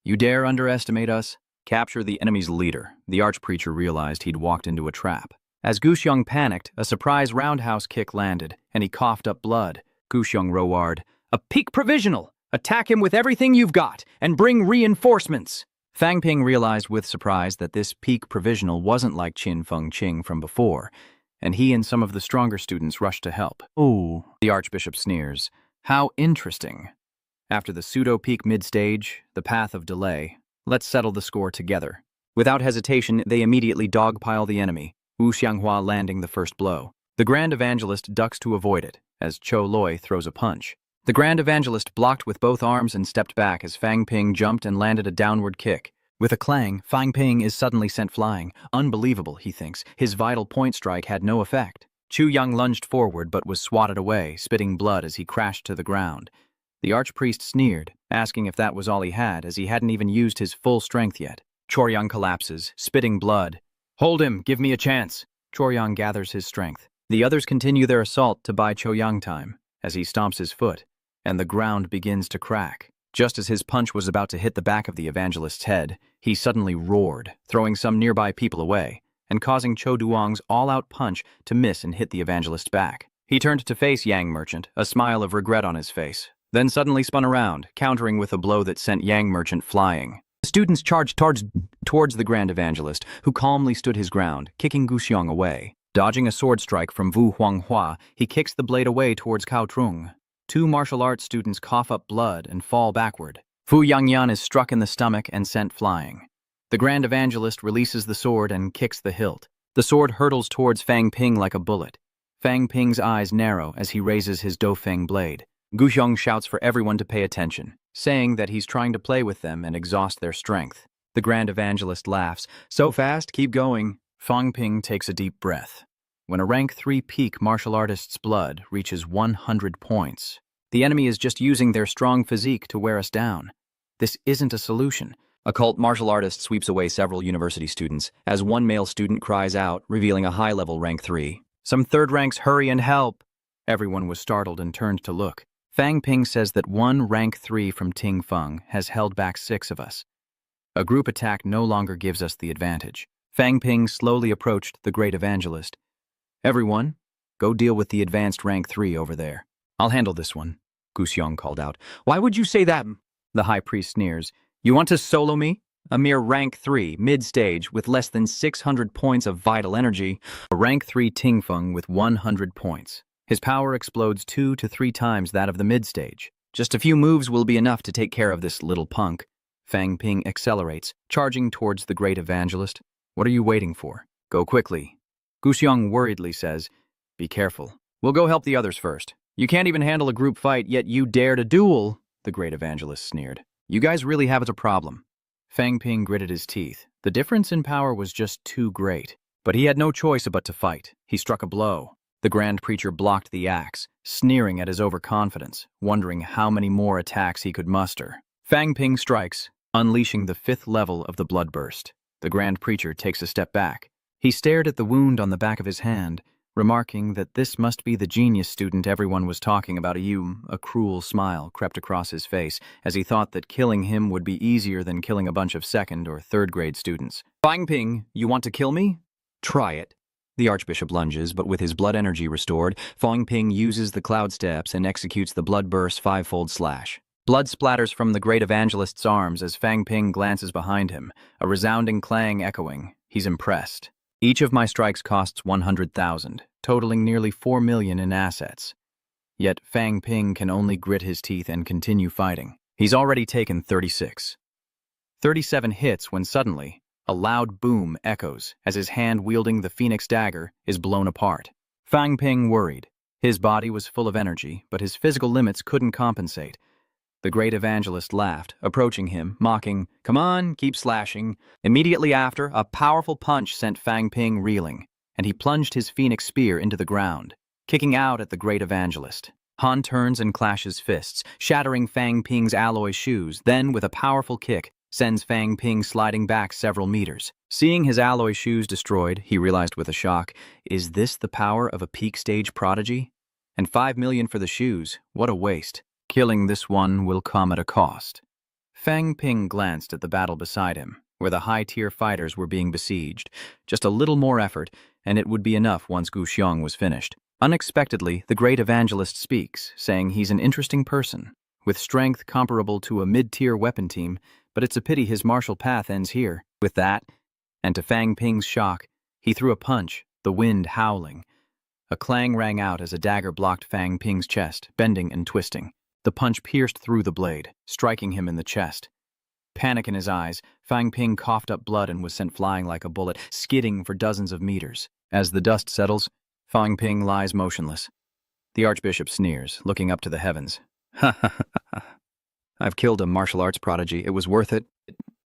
"You dare underestimate us? Capture the enemy's leader." The archpreacher realized he'd walked into a trap. As Gu Xiong panicked, a surprise roundhouse kick landed, and he coughed up blood. Gu Xiong roared, "A peak provisional! Attack him with everything you've got, and bring reinforcements!" Fang Ping realized with surprise that this peak provisional wasn't like Qin Feng Qing from before, and he and some of the stronger students rushed to help. "Ooh," the archbishop sneers. "How interesting. After the pseudo-peak mid-stage, the path of delay, let's settle the score together." Without hesitation, they immediately dogpile the enemy, Wu Xianghua landing the first blow. The Grand Evangelist ducks to avoid it, as Cho Loi throws a punch. The Grand Evangelist blocked with both arms and stepped back as Fang Ping jumped and landed a downward kick. With a clang, Fang Ping is suddenly sent flying. Unbelievable, he thinks. His vital point strike had no effect. Chu Yang lunged forward but was swatted away, spitting blood as he crashed to the ground. The archpriest sneered, asking if that was all he had, as he hadn't even used his full strength yet. Choryang collapses, spitting blood. "Hold him, give me a chance." Choryang gathers his strength. The others continue their assault to buy Choyang time, as he stomps his foot, and the ground begins to crack. Just as his punch was about to hit the back of the evangelist's head, he suddenly roared, throwing some nearby people away, and causing Cho Duong's all-out punch to miss and hit the evangelist's back. He turned to face Yang Merchant, a smile of regret on his face, then suddenly spun around, countering with a blow that sent Yang Merchant flying. The students charged towards the Grand Evangelist, who calmly stood his ground, kicking Gu Xiong away. Dodging a sword strike from Wu Huanghua, he kicks the blade away towards Cao Trung. Two martial arts students cough up blood and fall backward. Fu Yangyan is struck in the stomach and sent flying. The Grand Evangelist releases the sword and kicks the hilt. The sword hurtles towards Fang Ping like a bullet. Fang Ping's eyes narrow as he raises his Dofeng blade. Gu Xiong shouts for everyone to pay attention, saying that he's trying to play with them and exhaust their strength. The Grand Evangelist laughs. "So fast, keep going." Fang Ping takes a deep breath. When a rank 3 peak martial artist's blood reaches 100 points, the enemy is just using their strong physique to wear us down. This isn't a solution. A cult martial artist sweeps away several university students, as one male student cries out, revealing a high-level rank 3. "Some third ranks, hurry and help!" Everyone was startled and turned to look. Fang Ping says that one rank 3 from Ting Feng has held back 6 of us. A group attack no longer gives us the advantage. Fang Ping slowly approached the Great Evangelist. "Everyone, go deal with the advanced rank 3 over there." "I'll handle this one," Gu Xiong called out. "Why would you say that?" The high priest sneers. "You want to solo me? A mere rank 3, mid-stage, with less than 600 points of vital energy. A rank 3 Tingfeng with 100 points. His power explodes 2 to 3 times that of the mid-stage. Just a few moves will be enough to take care of this little punk." Fang Ping accelerates, charging towards the Great Evangelist. "What are you waiting for? Go quickly." Gu Xiong worriedly says, "Be careful. We'll go help the others first." "You can't even handle a group fight, yet you dare to duel," the Great Evangelist sneered. "You guys really have a problem." Fang Ping gritted his teeth. The difference in power was just too great. But he had no choice but to fight. He struck a blow. The Grand Preacher blocked the axe, sneering at his overconfidence, wondering how many more attacks he could muster. Fang Ping strikes, unleashing the 5th level of the Bloodburst. The Grand Preacher takes a step back. He stared at the wound on the back of his hand, remarking that this must be the genius student everyone was talking about. A cruel smile crept across his face as he thought that killing him would be easier than killing a bunch of 2nd or 3rd grade students. "Fang Ping, you want to kill me? Try it." The Archbishop lunges, but with his blood energy restored, Fang Ping uses the Cloud Steps and executes the Bloodburst 5-fold slash. Blood splatters from the Great Evangelist's arms as Fang Ping glances behind him, a resounding clang echoing. He's impressed. "Each of my strikes costs 100,000, totaling nearly 4 million in assets. Yet Fang Ping can only grit his teeth and continue fighting. He's already taken 36. 37 hits when suddenly, a loud boom echoes as his hand wielding the Phoenix dagger is blown apart. Fang Ping worried. His body was full of energy, but his physical limits couldn't compensate. The Great Evangelist laughed, approaching him, mocking, "Come on, keep slashing." Immediately after, a powerful punch sent Fang Ping reeling, and he plunged his Phoenix spear into the ground, kicking out at the Great Evangelist. Han turns and clashes fists, shattering Fang Ping's alloy shoes, then, with a powerful kick, sends Fang Ping sliding back several meters. Seeing his alloy shoes destroyed, he realized with a shock, is this the power of a peak stage prodigy? And 5 million for the shoes, what a waste. Killing this one will come at a cost. Fang Ping glanced at the battle beside him, where the high-tier fighters were being besieged. Just a little more effort, and it would be enough once Gu Xiong was finished. Unexpectedly, the Great Evangelist speaks, saying he's an interesting person, with strength comparable to a mid-tier weapon team, but it's a pity his martial path ends here. With that, and to Fang Ping's shock, he threw a punch, the wind howling. A clang rang out as a dagger blocked Fang Ping's chest, bending and twisting. The punch pierced through the blade, striking him in the chest. Panic in his eyes, Fang Ping coughed up blood and was sent flying like a bullet, skidding for dozens of meters. As the dust settles, Fang Ping lies motionless. The archbishop sneers, looking up to the heavens. Ha ha ha. I've killed a martial arts prodigy. It was worth it.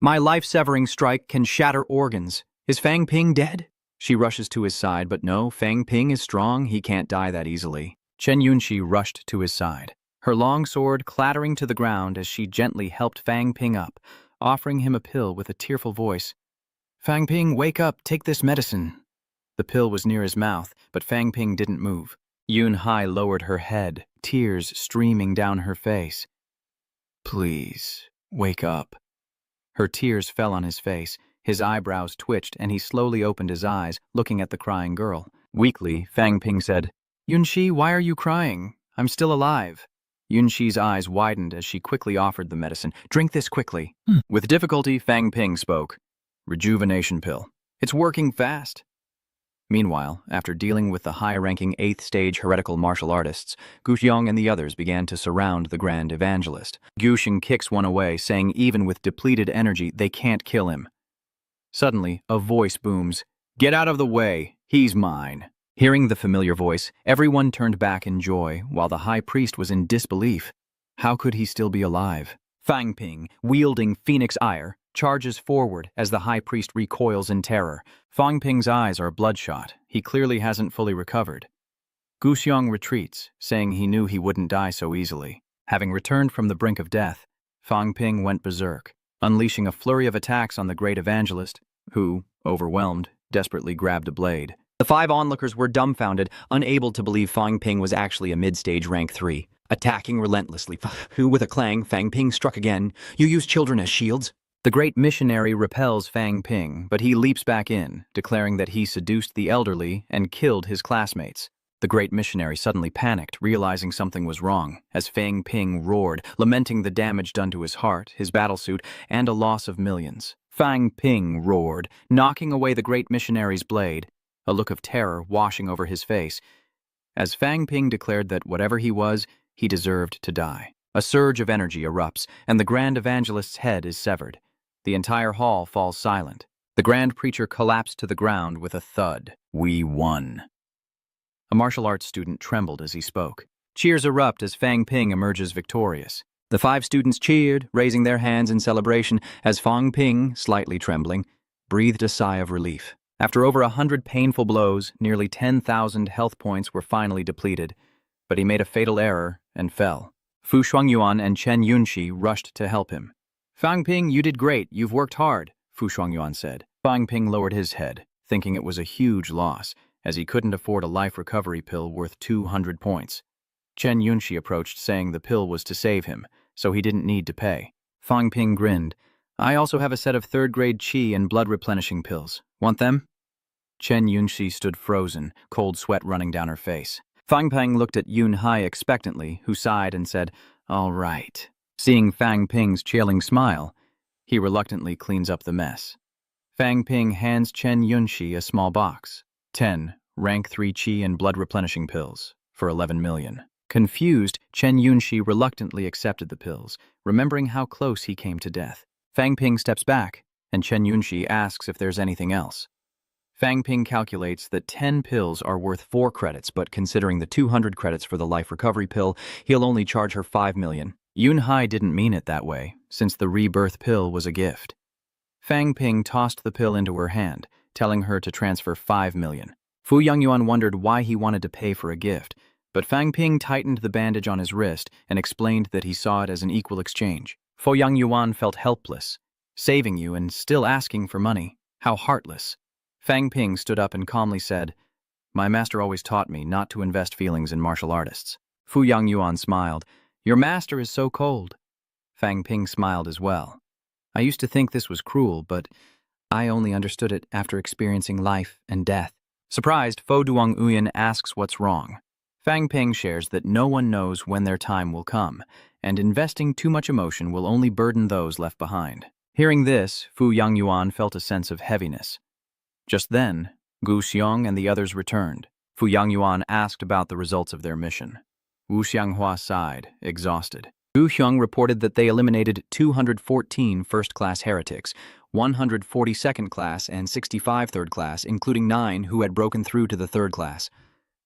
My life-severing strike can shatter organs. Is Fang Ping dead? She rushes to his side, but no, Fang Ping is strong. He can't die that easily. Chen Yunxi rushed to his side, her long sword clattering to the ground as she gently helped Fang Ping up, offering him a pill with a tearful voice. Fang Ping, wake up, take this medicine. The pill was near his mouth, but Fang Ping didn't move. Yun Hai lowered her head, tears streaming down her face. Please, wake up. Her tears fell on his face. His eyebrows twitched, and he slowly opened his eyes, looking at the crying girl. Weakly, Fang Ping said, Yunxi, why are you crying? I'm still alive. Yunxi's eyes widened as she quickly offered the medicine. Drink this quickly. With difficulty, Fang Ping spoke. Rejuvenation pill. It's working fast. Meanwhile, after dealing with the high-ranking 8th-stage heretical martial artists, Gu Xiong and the others began to surround the Grand Evangelist. Gu Xing kicks one away, saying even with depleted energy, they can't kill him. Suddenly, a voice booms, Get out of the way, he's mine. Hearing the familiar voice, everyone turned back in joy, while the high priest was in disbelief. How could he still be alive? Fang Ping, wielding Phoenix Ire, charges forward as the high priest recoils in terror. Fang Ping's eyes are bloodshot. He clearly hasn't fully recovered. Gu Xiong retreats, saying he knew he wouldn't die so easily. Having returned from the brink of death, Fang Ping went berserk, unleashing a flurry of attacks on the great evangelist, who, overwhelmed, desperately grabbed a blade. The 5 onlookers were dumbfounded, unable to believe Fang Ping was actually a mid-stage rank 3. Attacking relentlessly, with a clang, Fang Ping struck again. You use children as shields? The great missionary repels Fang Ping, but he leaps back in, declaring that he seduced the elderly and killed his classmates. The great missionary suddenly panicked, realizing something was wrong, as Fang Ping roared, lamenting the damage done to his heart, his battlesuit, and a loss of millions. Fang Ping roared, knocking away the great missionary's blade, a look of terror washing over his face, as Fang Ping declared that whatever he was, he deserved to die. A surge of energy erupts, and the Grand Evangelist's head is severed. The entire hall falls silent. The Grand Preacher collapsed to the ground with a thud. We won. A martial arts student trembled as he spoke. Cheers erupt as Fang Ping emerges victorious. The 5 students cheered, raising their hands in celebration as Fang Ping, slightly trembling, breathed a sigh of relief. After over 100 painful blows, nearly 10,000 health points were finally depleted, but he made a fatal error and fell. Fu Shuangyuan and Chen Yunxi rushed to help him. Fang Ping, you did great. You've worked hard, Fu Shuangyuan said. Fang Ping lowered his head, thinking it was a huge loss, as he couldn't afford a life recovery pill worth 200 points. Chen Yunxi approached, saying the pill was to save him, so he didn't need to pay. Fang Ping grinned. I also have a set of 3rd-grade qi and blood-replenishing pills. Want them? Chen Yunxi stood frozen, cold sweat running down her face. Fang Ping looked at Yun Hai expectantly, who sighed and said, All right. Seeing Fang Ping's chilling smile, he reluctantly cleans up the mess. Fang Ping hands Chen Yunxi a small box. 10 rank 3 qi and blood-replenishing pills for 11 million. Confused, Chen Yunxi reluctantly accepted the pills, remembering how close he came to death. Fang Ping steps back, and Chen Yunxi asks if there's anything else. Fang Ping calculates that 10 pills are worth 4 credits, but considering the 200 credits for the life recovery pill, he'll only charge her 5 million. Yun Hai didn't mean it that way, since the rebirth pill was a gift. Fang Ping tossed the pill into her hand, telling her to transfer 5 million. Fu Yangyuan wondered why he wanted to pay for a gift, but Fang Ping tightened the bandage on his wrist and explained that he saw it as an equal exchange. Fu Yangyuan felt helpless. Saving you and still asking for money. How heartless. Fang Ping stood up and calmly said, My master always taught me not to invest feelings in martial artists. Fu Yangyuan smiled. Your master is so cold. Fang Ping smiled as well. I used to think this was cruel, but I only understood it after experiencing life and death. Surprised, Fo Duong Uyen asks what's wrong. Fang Ping shares that no one knows when their time will come, and investing too much emotion will only burden those left behind. Hearing this, Fu Yangyuan felt a sense of heaviness. Just then, Gu Xiong and the others returned. Fu Yangyuan asked about the results of their mission. Wu Xianghua sighed, exhausted. Gu Xiong reported that they eliminated 214 first-class heretics, 140 second-class, and 65 third-class, including 9 who had broken through to the third class.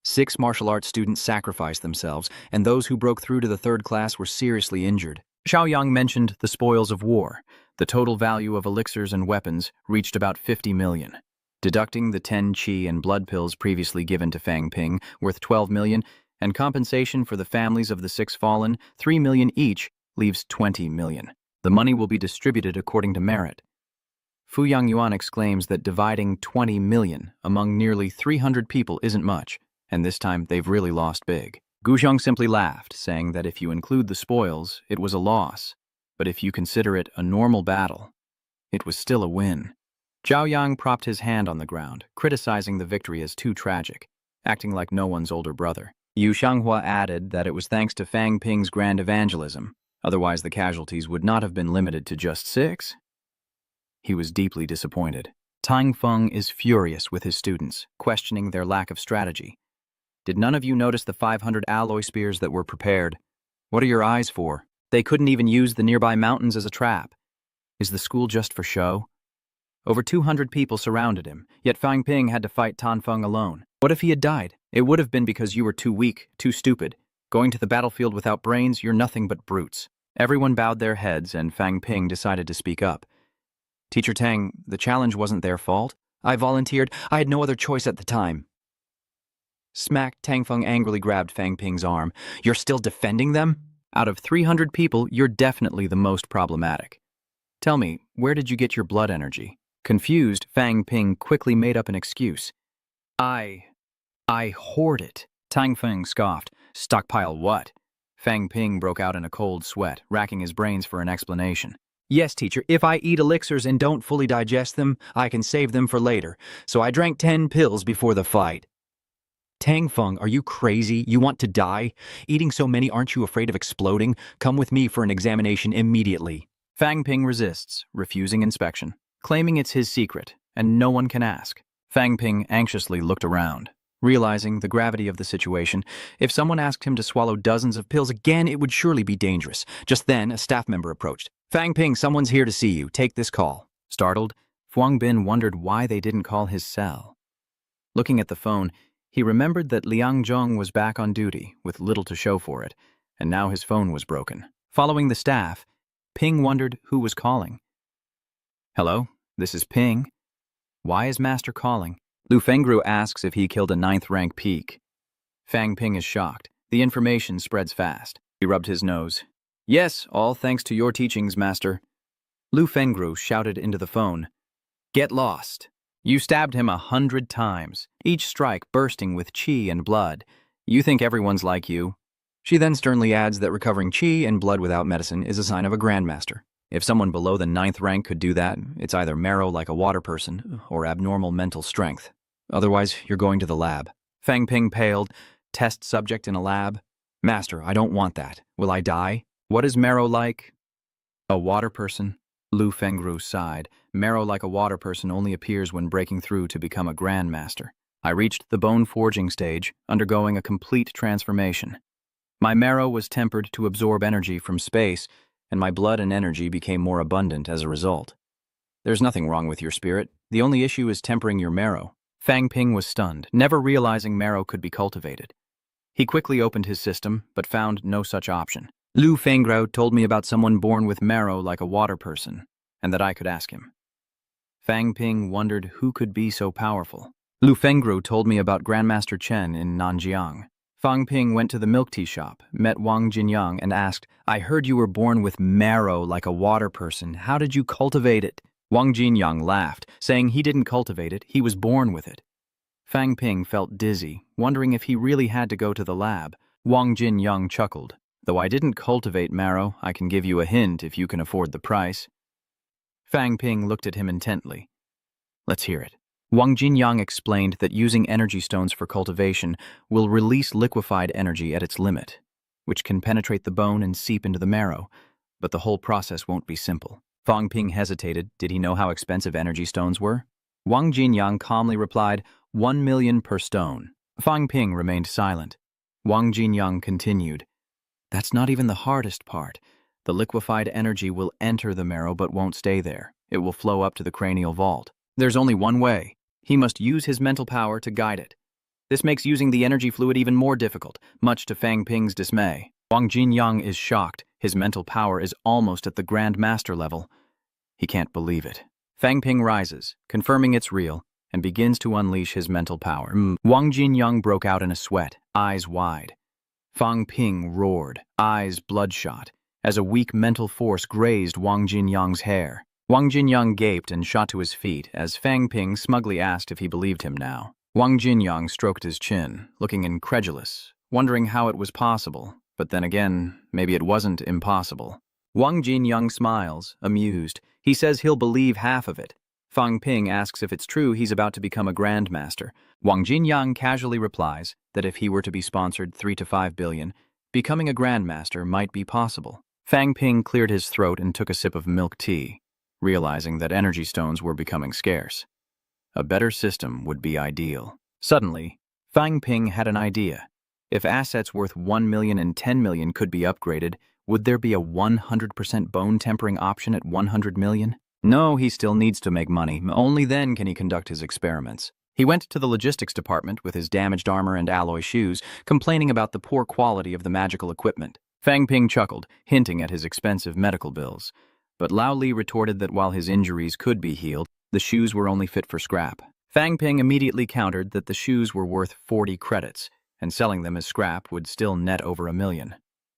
6 martial arts students sacrificed themselves, and those who broke through to the 3rd class were seriously injured. Xiaoyang mentioned the spoils of war. The total value of elixirs and weapons reached about 50 million. Deducting the 10 qi and blood pills previously given to Fang Ping, worth 12 million, and compensation for the families of the 6 fallen, 3 million each, leaves 20 million. The money will be distributed according to merit. Fu Yangyuan exclaims that dividing 20 million among nearly 300 people isn't much, and this time they've really lost big. Gu Xiong simply laughed, saying that if you include the spoils, it was a loss, but if you consider it a normal battle, it was still a win. Zhao Yang propped his hand on the ground, criticizing the victory as too tragic, acting like no one's older brother. Yu Xianghua added that it was thanks to Fang Ping's grand evangelism, otherwise the casualties would not have been limited to just 6. He was deeply disappointed. Tang Feng is furious with his students, questioning their lack of strategy. Did none of you notice the 500 alloy spears that were prepared? What are your eyes for? They couldn't even use the nearby mountains as a trap. Is the school just for show? Over 200 people surrounded him, yet Fang Ping had to fight Tan Feng alone. What if he had died? It would have been because you were too weak, too stupid. Going to the battlefield without brains, you're nothing but brutes. Everyone bowed their heads, and Fang Ping decided to speak up. Teacher Tang, the challenge wasn't their fault. I volunteered. I had no other choice at the time. Smack, Tang Feng angrily grabbed Fang Ping's arm. You're still defending them? Out of 300 people, you're definitely the most problematic. Tell me, where did you get your blood energy? Confused, Fang Ping quickly made up an excuse. I hoard it. Tang Feng scoffed. Stockpile what? Fang Ping broke out in a cold sweat, racking his brains for an explanation. Yes, teacher, if I eat elixirs and don't fully digest them, I can save them for later, so I drank 10 pills before the fight. Tang Feng, are you crazy? You want to die? Eating so many, aren't you afraid of exploding? Come with me for an examination immediately. Fang Ping resists, refusing inspection, claiming it's his secret, and no one can ask. Fang Ping anxiously looked around. Realizing the gravity of the situation, if someone asked him to swallow dozens of pills again, it would surely be dangerous. Just then, a staff member approached. Fang Ping, someone's here to see you. Take this call. Startled, Fuang Bin wondered why they didn't call his cell. Looking at the phone, he remembered that Liang Zhong was back on duty, with little to show for it, and now his phone was broken. Following the staff, Ping wondered who was calling. Hello, this is Ping. Why is Master calling? Lu Fengru asks if he killed a 9th rank peak. Fang Ping is shocked. The information spreads fast. He rubbed his nose. Yes, all thanks to your teachings, Master. Lu Fengru shouted into the phone. Get lost. You stabbed him 100 times, each strike bursting with qi and blood. You think everyone's like you. She then sternly adds that recovering qi and blood without medicine is a sign of a grandmaster. If someone below the 9th rank could do that, it's either marrow like a water person or abnormal mental strength. Otherwise, you're going to the lab. Fang Ping paled. Test subject in a lab? Master, I don't want that. Will I die? What is marrow like? A water person? Lu Fengru sighed. Marrow like a water person only appears when breaking through to become a grandmaster. I reached the bone forging stage, undergoing a complete transformation. My marrow was tempered to absorb energy from space, and my blood and energy became more abundant as a result. There's nothing wrong with your spirit. The only issue is tempering your marrow. Fang Ping was stunned, never realizing marrow could be cultivated. He quickly opened his system, but found no such option. Lu Fengru told me about someone born with marrow like a water person, and that I could ask him. Fang Ping wondered who could be so powerful. Lu Fengru told me about Grandmaster Chen in Nanjiang. Fang Ping went to the milk tea shop, met Wang Jinyang, and asked, I heard you were born with marrow like a water person. How did you cultivate it? Wang Jinyang laughed, saying he didn't cultivate it, he was born with it. Fang Ping felt dizzy, wondering if he really had to go to the lab. Wang Jinyang chuckled. Though I didn't cultivate marrow, I can give you a hint if you can afford the price. Fang Ping looked at him intently. Let's hear it. Wang Jinyang explained that using energy stones for cultivation will release liquefied energy at its limit, which can penetrate the bone and seep into the marrow, but the whole process won't be simple. Fang Ping hesitated. Did he know how expensive energy stones were? Wang Jinyang calmly replied, 1 million per stone. Fang Ping remained silent. Wang Jinyang continued, That's not even the hardest part. The liquefied energy will enter the marrow but won't stay there. It will flow up to the cranial vault. There's only one way. He must use his mental power to guide it. This makes using the energy fluid even more difficult, much to Fang Ping's dismay. Wang Jinyang is shocked. His mental power is almost at the Grand Master level. He can't believe it. Fang Ping rises, confirming it's real, and begins to unleash his mental power. Wang Jinyang broke out in a sweat, eyes wide. Fang Ping roared, eyes bloodshot, as a weak mental force grazed Wang Jinyang's hair. Wang Jinyang gaped and shot to his feet as Fang Ping smugly asked if he believed him now. Wang Jinyang stroked his chin, looking incredulous, wondering how it was possible, but then again, maybe it wasn't impossible. Wang Jinyang smiles, amused. He says he'll believe half of it. Fang Ping asks if it's true he's about to become a grandmaster. Wang Jinyang casually replies that if he were to be sponsored 3 to 5 billion, becoming a grandmaster might be possible. Fang Ping cleared his throat and took a sip of milk tea, realizing that energy stones were becoming scarce. A better system would be ideal. Suddenly, Fang Ping had an idea. If assets worth 1 million and 10 million could be upgraded, would there be a 100% bone-tempering option at 100 million? No, he still needs to make money. Only then can he conduct his experiments. He went to the logistics department with his damaged armor and alloy shoes, complaining about the poor quality of the magical equipment. Fang Ping chuckled, hinting at his expensive medical bills. But Lao Li retorted that while his injuries could be healed, the shoes were only fit for scrap. Fang Ping immediately countered that the shoes were worth 40 credits, and selling them as scrap would still net over 1 million.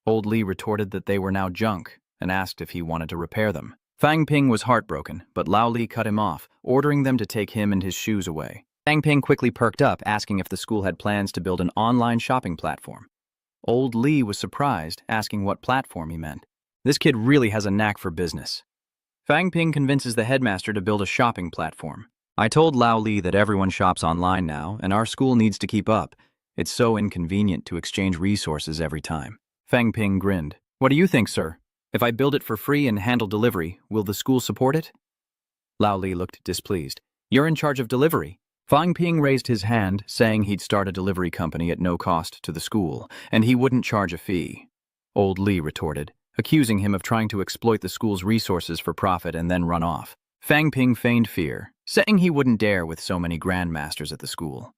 Old Li retorted that they were now junk, and asked if he wanted to repair them. Fang Ping was heartbroken, but Lao Li cut him off, ordering them to take him and his shoes away. Fang Ping quickly perked up, asking if the school had plans to build an online shopping platform. Old Li was surprised, asking what platform he meant. This kid really has a knack for business. Fang Ping convinces the headmaster to build a shopping platform. I told Lao Li that everyone shops online now, and our school needs to keep up. It's so inconvenient to exchange resources every time. Fang Ping grinned. What do you think, sir? If I build it for free and handle delivery, will the school support it? Lao Li looked displeased. You're in charge of delivery. Fang Ping raised his hand, saying he'd start a delivery company at no cost to the school, and he wouldn't charge a fee. Old Li retorted, accusing him of trying to exploit the school's resources for profit and then run off. Fang Ping feigned fear, saying he wouldn't dare with so many grandmasters at the school.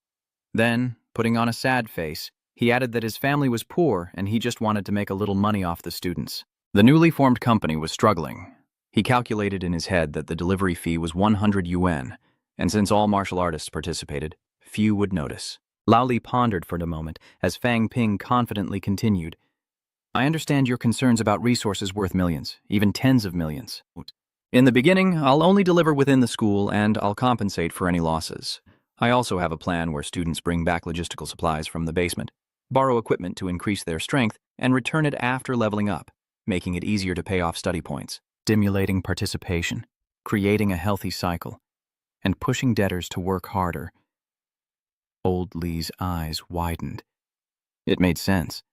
Then, putting on a sad face, he added that his family was poor and he just wanted to make a little money off the students. The newly formed company was struggling. He calculated in his head that the delivery fee was 100 yuan, and since all martial artists participated, few would notice. Lao Li pondered for a moment as Fang Ping confidently continued. I understand your concerns about resources worth millions, even tens of millions. In the beginning, I'll only deliver within the school and I'll compensate for any losses. I also have a plan where students bring back logistical supplies from the basement, borrow equipment to increase their strength, and return it after leveling up, making it easier to pay off study points, stimulating participation, creating a healthy cycle, and pushing debtors to work harder. Old Li's eyes widened. It made sense.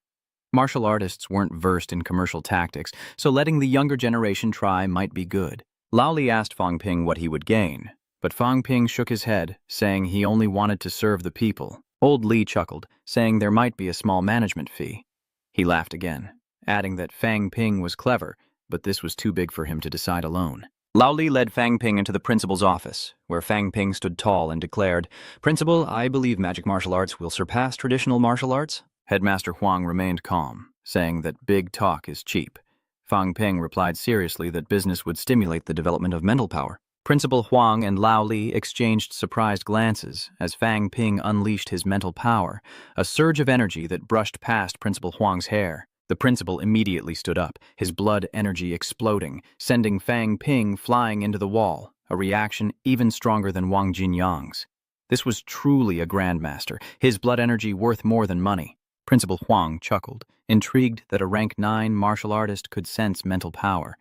Martial artists weren't versed in commercial tactics, so letting the younger generation try might be good. Lao Li asked Fang Ping what he would gain, but Fang Ping shook his head, saying he only wanted to serve the people. Old Li chuckled, saying there might be a small management fee. He laughed again, adding that Fang Ping was clever, but this was too big for him to decide alone. Lao Li led Fang Ping into the principal's office, where Fang Ping stood tall and declared, Principal, I believe magic martial arts will surpass traditional martial arts. Headmaster Huang remained calm, saying that big talk is cheap. Fang Ping replied seriously that business would stimulate the development of mental power. Principal Huang and Lao Li exchanged surprised glances as Fang Ping unleashed his mental power, a surge of energy that brushed past Principal Huang's hair. The principal immediately stood up, his blood energy exploding, sending Fang Ping flying into the wall, a reaction even stronger than Wang Jinyang's. This was truly a grandmaster, his blood energy worth more than money. Principal Huang chuckled, intrigued that a rank 9 martial artist could sense mental power.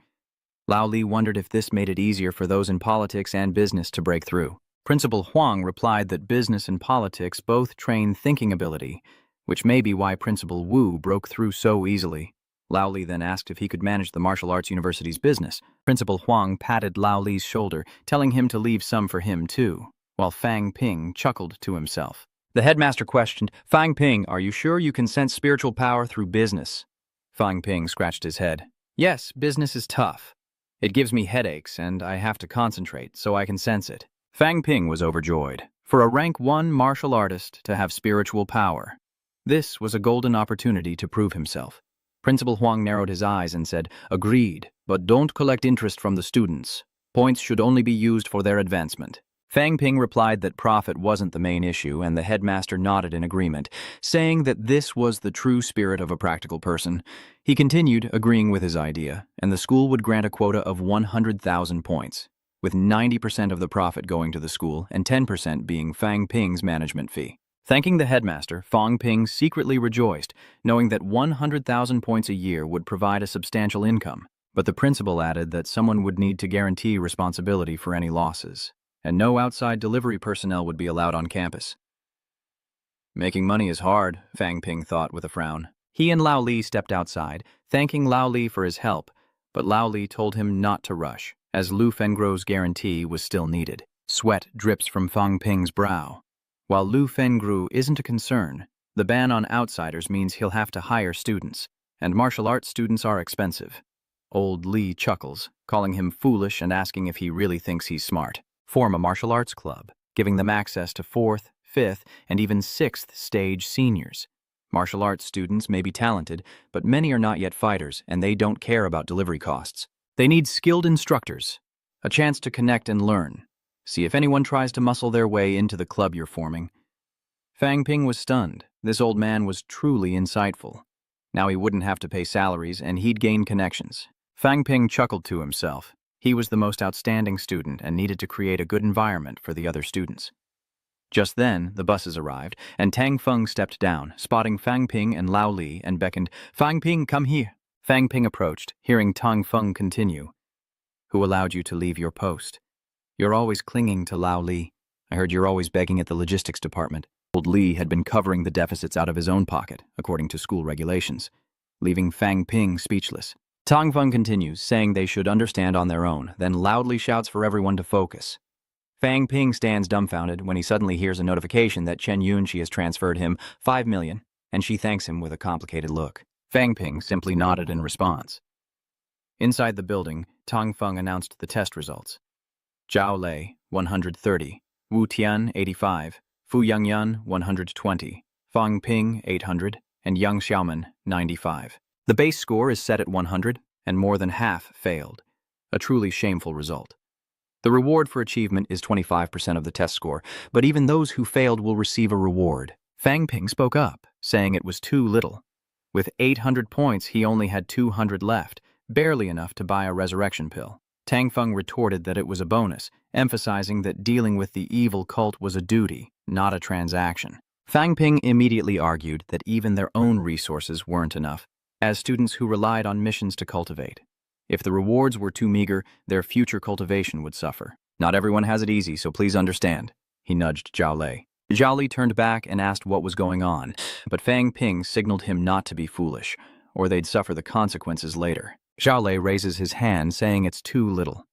Lao Li wondered if this made it easier for those in politics and business to break through. Principal Huang replied that business and politics both train thinking ability, which may be why Principal Wu broke through so easily. Lao Li then asked if he could manage the martial arts university's business. Principal Huang patted Lao Li's shoulder, telling him to leave some for him too, while Fang Ping chuckled to himself. The headmaster questioned, Fang Ping, are you sure you can sense spiritual power through business? Fang Ping scratched his head. Yes, business is tough. It gives me headaches and I have to concentrate so I can sense it. Fang Ping was overjoyed. For a rank 1 martial artist to have spiritual power, this was a golden opportunity to prove himself. Principal Huang narrowed his eyes and said, "Agreed, but don't collect interest from the students. Points should only be used for their advancement." Fang Ping replied that profit wasn't the main issue, and the headmaster nodded in agreement, saying that this was the true spirit of a practical person. He continued, agreeing with his idea, and the school would grant a quota of 100,000 points, with 90% of the profit going to the school and 10% being Fang Ping's management fee. Thanking the headmaster, Fang Ping secretly rejoiced, knowing that 100,000 points a year would provide a substantial income. But the principal added that someone would need to guarantee responsibility for any losses, and no outside delivery personnel would be allowed on campus. Making money is hard, Fang Ping thought with a frown. He and Lao Li stepped outside, thanking Lao Li for his help, but Lao Li told him not to rush, as Lu Fengro's guarantee was still needed. Sweat drips from Fang Ping's brow. While Lu Fengru isn't a concern, the ban on outsiders means he'll have to hire students, and martial arts students are expensive. Old Li chuckles, calling him foolish and asking if he really thinks he's smart. Form a martial arts club, giving them access to 4th, 5th, and even 6th stage seniors. Martial arts students may be talented, but many are not yet fighters, and they don't care about delivery costs. They need skilled instructors, a chance to connect and learn. See if anyone tries to muscle their way into the club you're forming. Fang Ping was stunned. This old man was truly insightful. Now he wouldn't have to pay salaries, and he'd gain connections. Fang Ping chuckled to himself. He was the most outstanding student and needed to create a good environment for the other students. Just then, the buses arrived, and Tang Feng stepped down, spotting Fang Ping and Lao Li, and beckoned, "Fang Ping, come here." Fang Ping approached, hearing Tang Feng continue. "Who allowed you to leave your post? You're always clinging to Lao Li. I heard you're always begging at the logistics department." Old Li had been covering the deficits out of his own pocket, according to school regulations, leaving Fang Ping speechless. Tang Feng continues, saying they should understand on their own, then loudly shouts for everyone to focus. Fang Ping stands dumbfounded when he suddenly hears a notification that Chen Yunqi has transferred him 5 million, and she thanks him with a complicated look. Fang Ping simply nodded in response. Inside the building, Tang Feng announced the test results. Zhao Lei, 130, Wu Tian, 85, Fu Yangyan, 120, Fang Ping, 800, and Yang Xiaoman, 95. The base score is set at 100, and more than half failed. A truly shameful result. The reward for achievement is 25% of the test score, but even those who failed will receive a reward. Fang Ping spoke up, saying it was too little. With 800 points, he only had 200 left, barely enough to buy a resurrection pill. Tang Feng retorted that it was a bonus, emphasizing that dealing with the evil cult was a duty, not a transaction. Fang Ping immediately argued that even their own resources weren't enough, as students who relied on missions to cultivate. If the rewards were too meager, their future cultivation would suffer. "Not everyone has it easy, so please understand," he nudged Zhao Lei. Zhao Li turned back and asked what was going on, but Fang Ping signaled him not to be foolish, or they'd suffer the consequences later. Zhao Lei raises his hand, saying it's too little.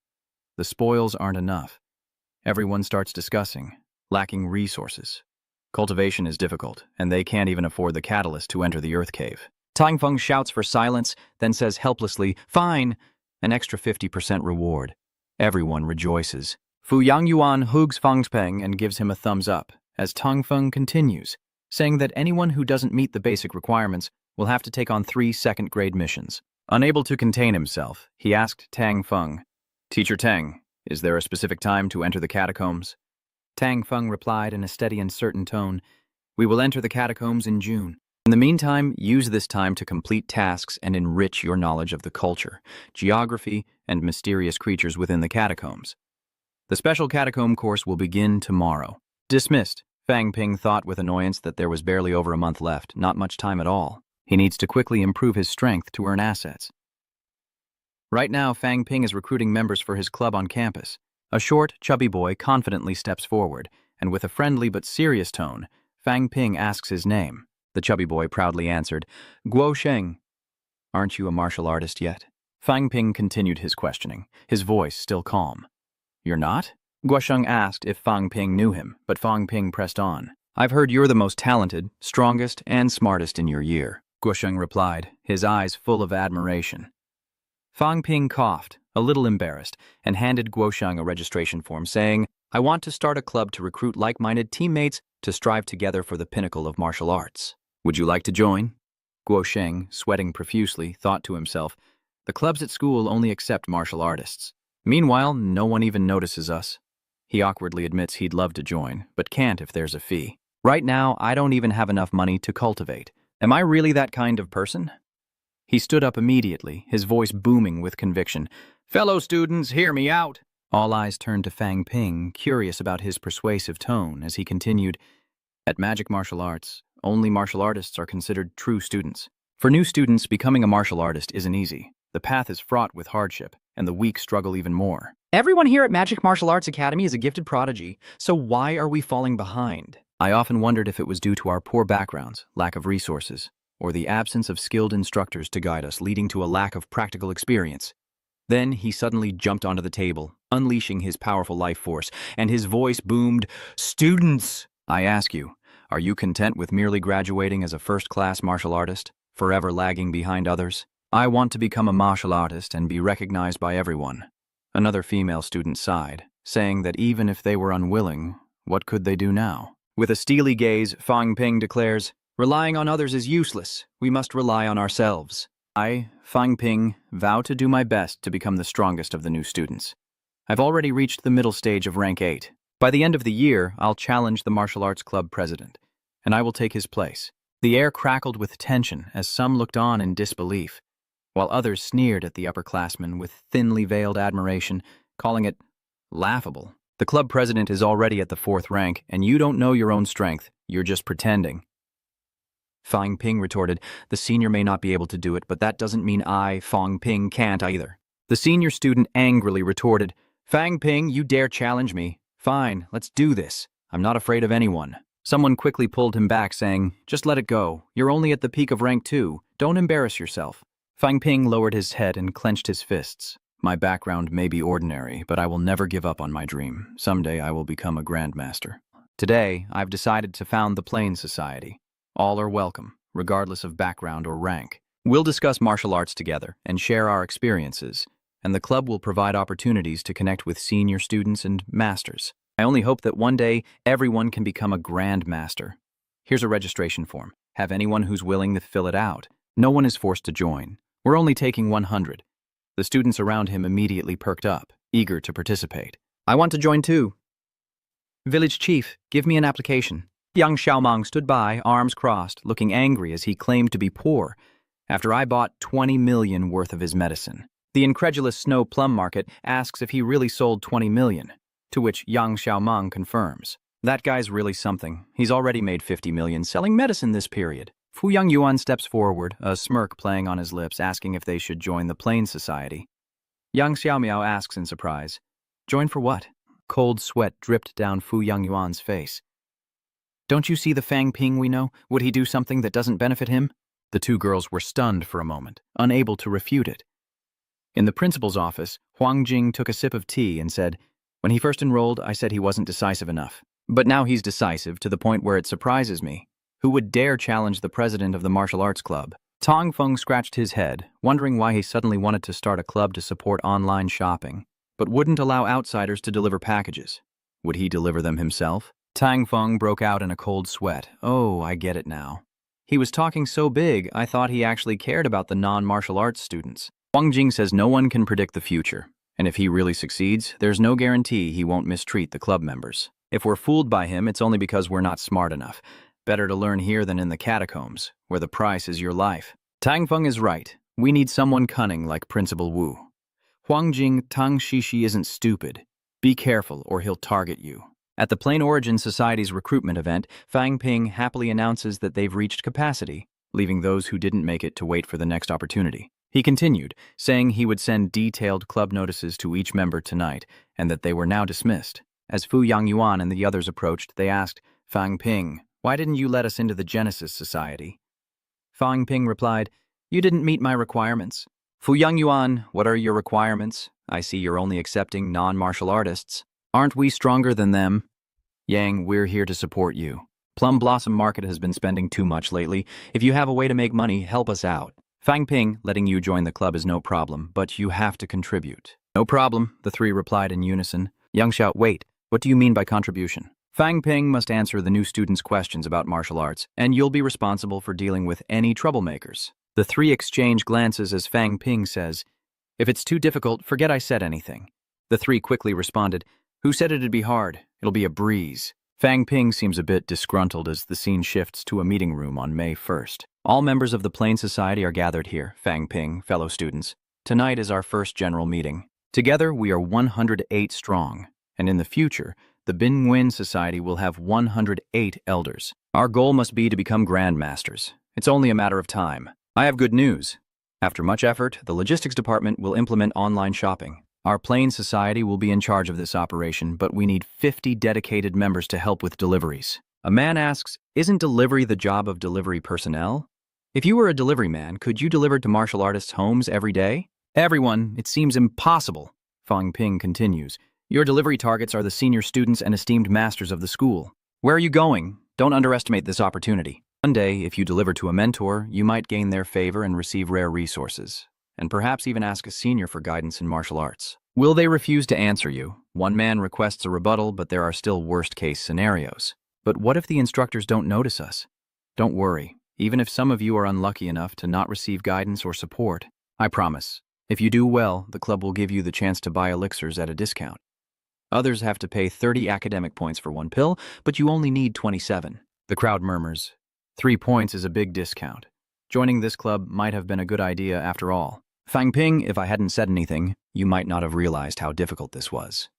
The spoils aren't enough. Everyone starts discussing, lacking resources. Cultivation is difficult, and they can't even afford the catalyst to enter the Earth Cave. Tang Feng shouts for silence, then says helplessly, "Fine," an extra 50% reward. Everyone rejoices. Fu Yangyuan hugs Fang Ping and gives him a thumbs up, as Tang Feng continues, saying that anyone who doesn't meet the basic requirements will have to take on 3 second-grade missions. Unable to contain himself, he asked Tang Feng, "Teacher Tang, is there a specific time to enter the catacombs?" Tang Feng replied in a steady and certain tone, "We will enter the catacombs in June. In the meantime, use this time to complete tasks and enrich your knowledge of the culture, geography, and mysterious creatures within the catacombs. The special catacomb course will begin tomorrow." Dismissed. Fang Ping thought with annoyance that there was barely over a month left, not much time at all. He needs to quickly improve his strength to earn assets. Right now, Fang Ping is recruiting members for his club on campus. A short, chubby boy confidently steps forward, and with a friendly but serious tone, Fang Ping asks his name. The chubby boy proudly answered, "Guo Sheng." "Aren't you a martial artist yet?" Fang Ping continued his questioning, his voice still calm. "You're not?" Guo Sheng asked if Fang Ping knew him, but Fang Ping pressed on. "I've heard you're the most talented, strongest, and smartest in your year," Guo Sheng replied, his eyes full of admiration. Fang Ping coughed, a little embarrassed, and handed Guo Sheng a registration form, saying, I want to start a club to recruit like-minded teammates to strive together for the pinnacle of martial arts. Would you like to join? Guo Sheng, sweating profusely, thought to himself, the clubs at school only accept martial artists. Meanwhile, no one even notices us. He awkwardly admits he'd love to join, but can't if there's a fee. Right now, I don't even have enough money to cultivate. Am I really that kind of person? He stood up immediately, his voice booming with conviction. Fellow students, hear me out. All eyes turned to Fang Ping, curious about his persuasive tone, as he continued, at magic martial arts, only martial artists are considered true students. For new students, becoming a martial artist isn't easy. The path is fraught with hardship, and the weak struggle even more. Everyone here at Magic Martial Arts Academy is a gifted prodigy, so why are we falling behind? I often wondered if it was due to our poor backgrounds, lack of resources, or the absence of skilled instructors to guide us, leading to a lack of practical experience. Then he suddenly jumped onto the table, unleashing his powerful life force, and his voice boomed, Students! I ask you, are you content with merely graduating as a first-class martial artist, forever lagging behind others? I want to become a martial artist and be recognized by everyone. Another female student sighed, saying that even if they were unwilling, what could they do now? With a steely gaze, Fang Ping declares, relying on others is useless. We must rely on ourselves. I, Fang Ping, vow to do my best to become the strongest of the new students. I've already reached the middle stage of rank 8. By the end of the year, I'll challenge the martial arts club president, and I will take his place. The air crackled with tension as some looked on in disbelief, while others sneered at the upperclassmen with thinly veiled admiration, calling it laughable. The club president is already at the 4th rank, and you don't know your own strength. You're just pretending. Fang Ping retorted, the senior may not be able to do it, but that doesn't mean I, Fang Ping, can't either. The senior student angrily retorted, Fang Ping, you dare challenge me? Fine, let's do this. I'm not afraid of anyone. Someone quickly pulled him back, saying, just let it go. You're only at the peak of rank 2. Don't embarrass yourself. Fang Ping lowered his head and clenched his fists. My background may be ordinary, but I will never give up on my dream. Someday I will become a grandmaster. Today, I've decided to found the Plain Society. All are welcome, regardless of background or rank. We'll discuss martial arts together and share our experiences, and the club will provide opportunities to connect with senior students and masters. I only hope that one day everyone can become a grandmaster. Here's a registration form. Have anyone who's willing to fill it out. No one is forced to join. We're only taking 100. The students around him immediately perked up, eager to participate. I want to join too. Village chief, give me an application. Young Xiaomang stood by, arms crossed, looking angry as he claimed to be poor, after I bought 20 million worth of his medicine. The incredulous Snow Plum Market asks if he really sold 20 million, to which Yang Xiaomang confirms. That guy's really something. He's already made 50 million selling medicine this period. Fu Yangyuan steps forward, a smirk playing on his lips, asking if they should join the Plain Society. Yang Xiaomiao asks in surprise, join for what? Cold sweat dripped down Fu Yangyuan's face. Don't you see the Fang Ping we know? Would he do something that doesn't benefit him? The two girls were stunned for a moment, unable to refute it. In the principal's office, Huang Jing took a sip of tea and said, when he first enrolled, I said he wasn't decisive enough. But now he's decisive to the point where it surprises me. Who would dare challenge the president of the martial arts club? Tong Feng scratched his head, wondering why he suddenly wanted to start a club to support online shopping, but wouldn't allow outsiders to deliver packages. Would he deliver them himself? Tang Feng broke out in a cold sweat. Oh, I get it now. He was talking so big, I thought he actually cared about the non-martial arts students. Huang Jing says no one can predict the future, and if he really succeeds, there's no guarantee he won't mistreat the club members. If we're fooled by him, it's only because we're not smart enough. Better to learn here than in the catacombs, where the price is your life. Tang Feng is right. We need someone cunning like Principal Wu. Huang Jing, Tang Shishi isn't stupid. Be careful or he'll target you. At the Plain Origin Society's recruitment event, Fang Ping happily announces that they've reached capacity, leaving those who didn't make it to wait for the next opportunity. He continued, saying he would send detailed club notices to each member tonight, and that they were now dismissed. As Fu Yangyuan and the others approached, they asked, Fang Ping, why didn't you let us into the Genesis Society? Fang Ping replied, you didn't meet my requirements. Fu Yangyuan, what are your requirements? I see you're only accepting non-martial artists. Aren't we stronger than them? Yang, we're here to support you. Plum Blossom Market has been spending too much lately. If you have a way to make money, help us out. Fang Ping, letting you join the club is no problem, but you have to contribute. No problem, the three replied in unison. Yang Xiao, wait. What do you mean by contribution? Fang Ping must answer the new students' questions about martial arts, and you'll be responsible for dealing with any troublemakers. The three exchange glances as Fang Ping says, "If it's too difficult, forget I said anything." The three quickly responded, "Who said it'd be hard? It'll be a breeze." Fang Ping seems a bit disgruntled as the scene shifts to a meeting room on May 1st. All members of the Plain Society are gathered here, Fang Ping, fellow students. Tonight is our first general meeting. Together, we are 108 strong, and in the future, the Bin Nguyen Society will have 108 elders. Our goal must be to become grandmasters. It's only a matter of time. I have good news. After much effort, the logistics department will implement online shopping. Our Plain Society will be in charge of this operation, but we need 50 dedicated members to help with deliveries. A man asks, "Isn't delivery the job of delivery personnel? If you were a delivery man, could you deliver to martial artists' homes every day?" "Everyone, it seems impossible." Fang Ping continues, "Your delivery targets are the senior students and esteemed masters of the school. Where are you going? Don't underestimate this opportunity. One day, if you deliver to a mentor, you might gain their favor and receive rare resources, and perhaps even ask a senior for guidance in martial arts. Will they refuse to answer you? One man requests a rebuttal, but there are still worst-case scenarios. But what if the instructors don't notice us? Don't worry, even if some of you are unlucky enough to not receive guidance or support, I promise, if you do well, the club will give you the chance to buy elixirs at a discount. Others have to pay 30 academic points for one pill, but you only need 27. The crowd murmurs. 3 points is a big discount. Joining this club might have been a good idea after all. Fang Ping, if I hadn't said anything, you might not have realized how difficult this was.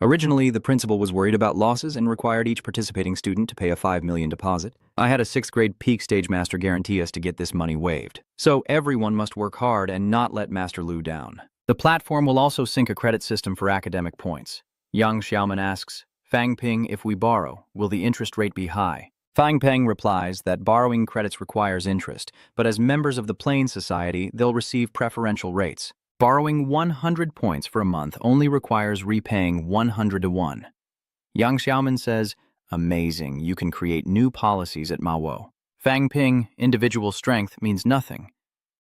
Originally, the principal was worried about losses and required each participating student to pay a 5 million deposit. I had a 6th grade peak stage master guarantee us to get this money waived. So everyone must work hard and not let Master Lu down. The platform will also sync a credit system for academic points. Yang Xiaoman asks, "Fang Ping, if we borrow, will the interest rate be high?" Fang Peng replies that borrowing credits requires interest, but as members of the Plain Society, they'll receive preferential rates. Borrowing 100 points for a month only requires repaying 100 to 1. Yang Xiaoman says, "Amazing, you can create new policies at Manhwa." Fang Ping, individual strength means nothing.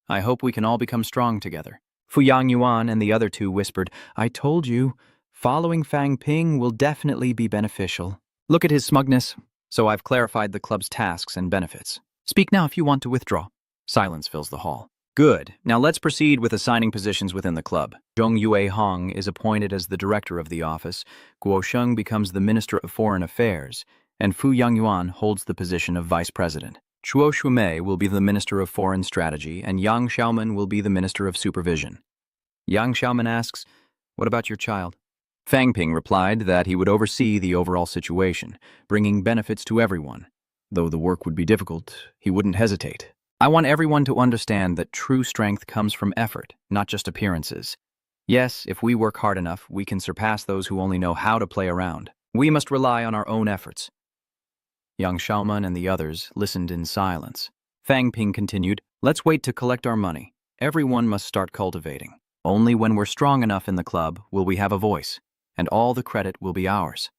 I hope we can all become strong together. Fu Yang Yuan and the other two whispered, "I told you, following Fang Ping will definitely be beneficial." Look at his smugness. So I've clarified the club's tasks and benefits. Speak now if you want to withdraw. Silence fills the hall. Good. Now let's proceed with assigning positions within the club. Zhong Yue Hong is appointed as the director of the office, Guo Sheng becomes the Minister of Foreign Affairs, and Fu Yangyuan holds the position of Vice President. Chuo Shumei will be the Minister of Foreign Strategy, and Yang Xiaoman will be the Minister of Supervision. Yang Xiaoman asks, "What about your child?" Fang Ping replied that he would oversee the overall situation, bringing benefits to everyone. Though the work would be difficult, he wouldn't hesitate. I want everyone to understand that true strength comes from effort, not just appearances. Yes, if we work hard enough, we can surpass those who only know how to play around. We must rely on our own efforts. Yang Xiaoman and the others listened in silence. Fang Ping continued, "Let's wait to collect our money. Everyone must start cultivating. Only when we're strong enough in the club will we have a voice, and all the credit will be ours.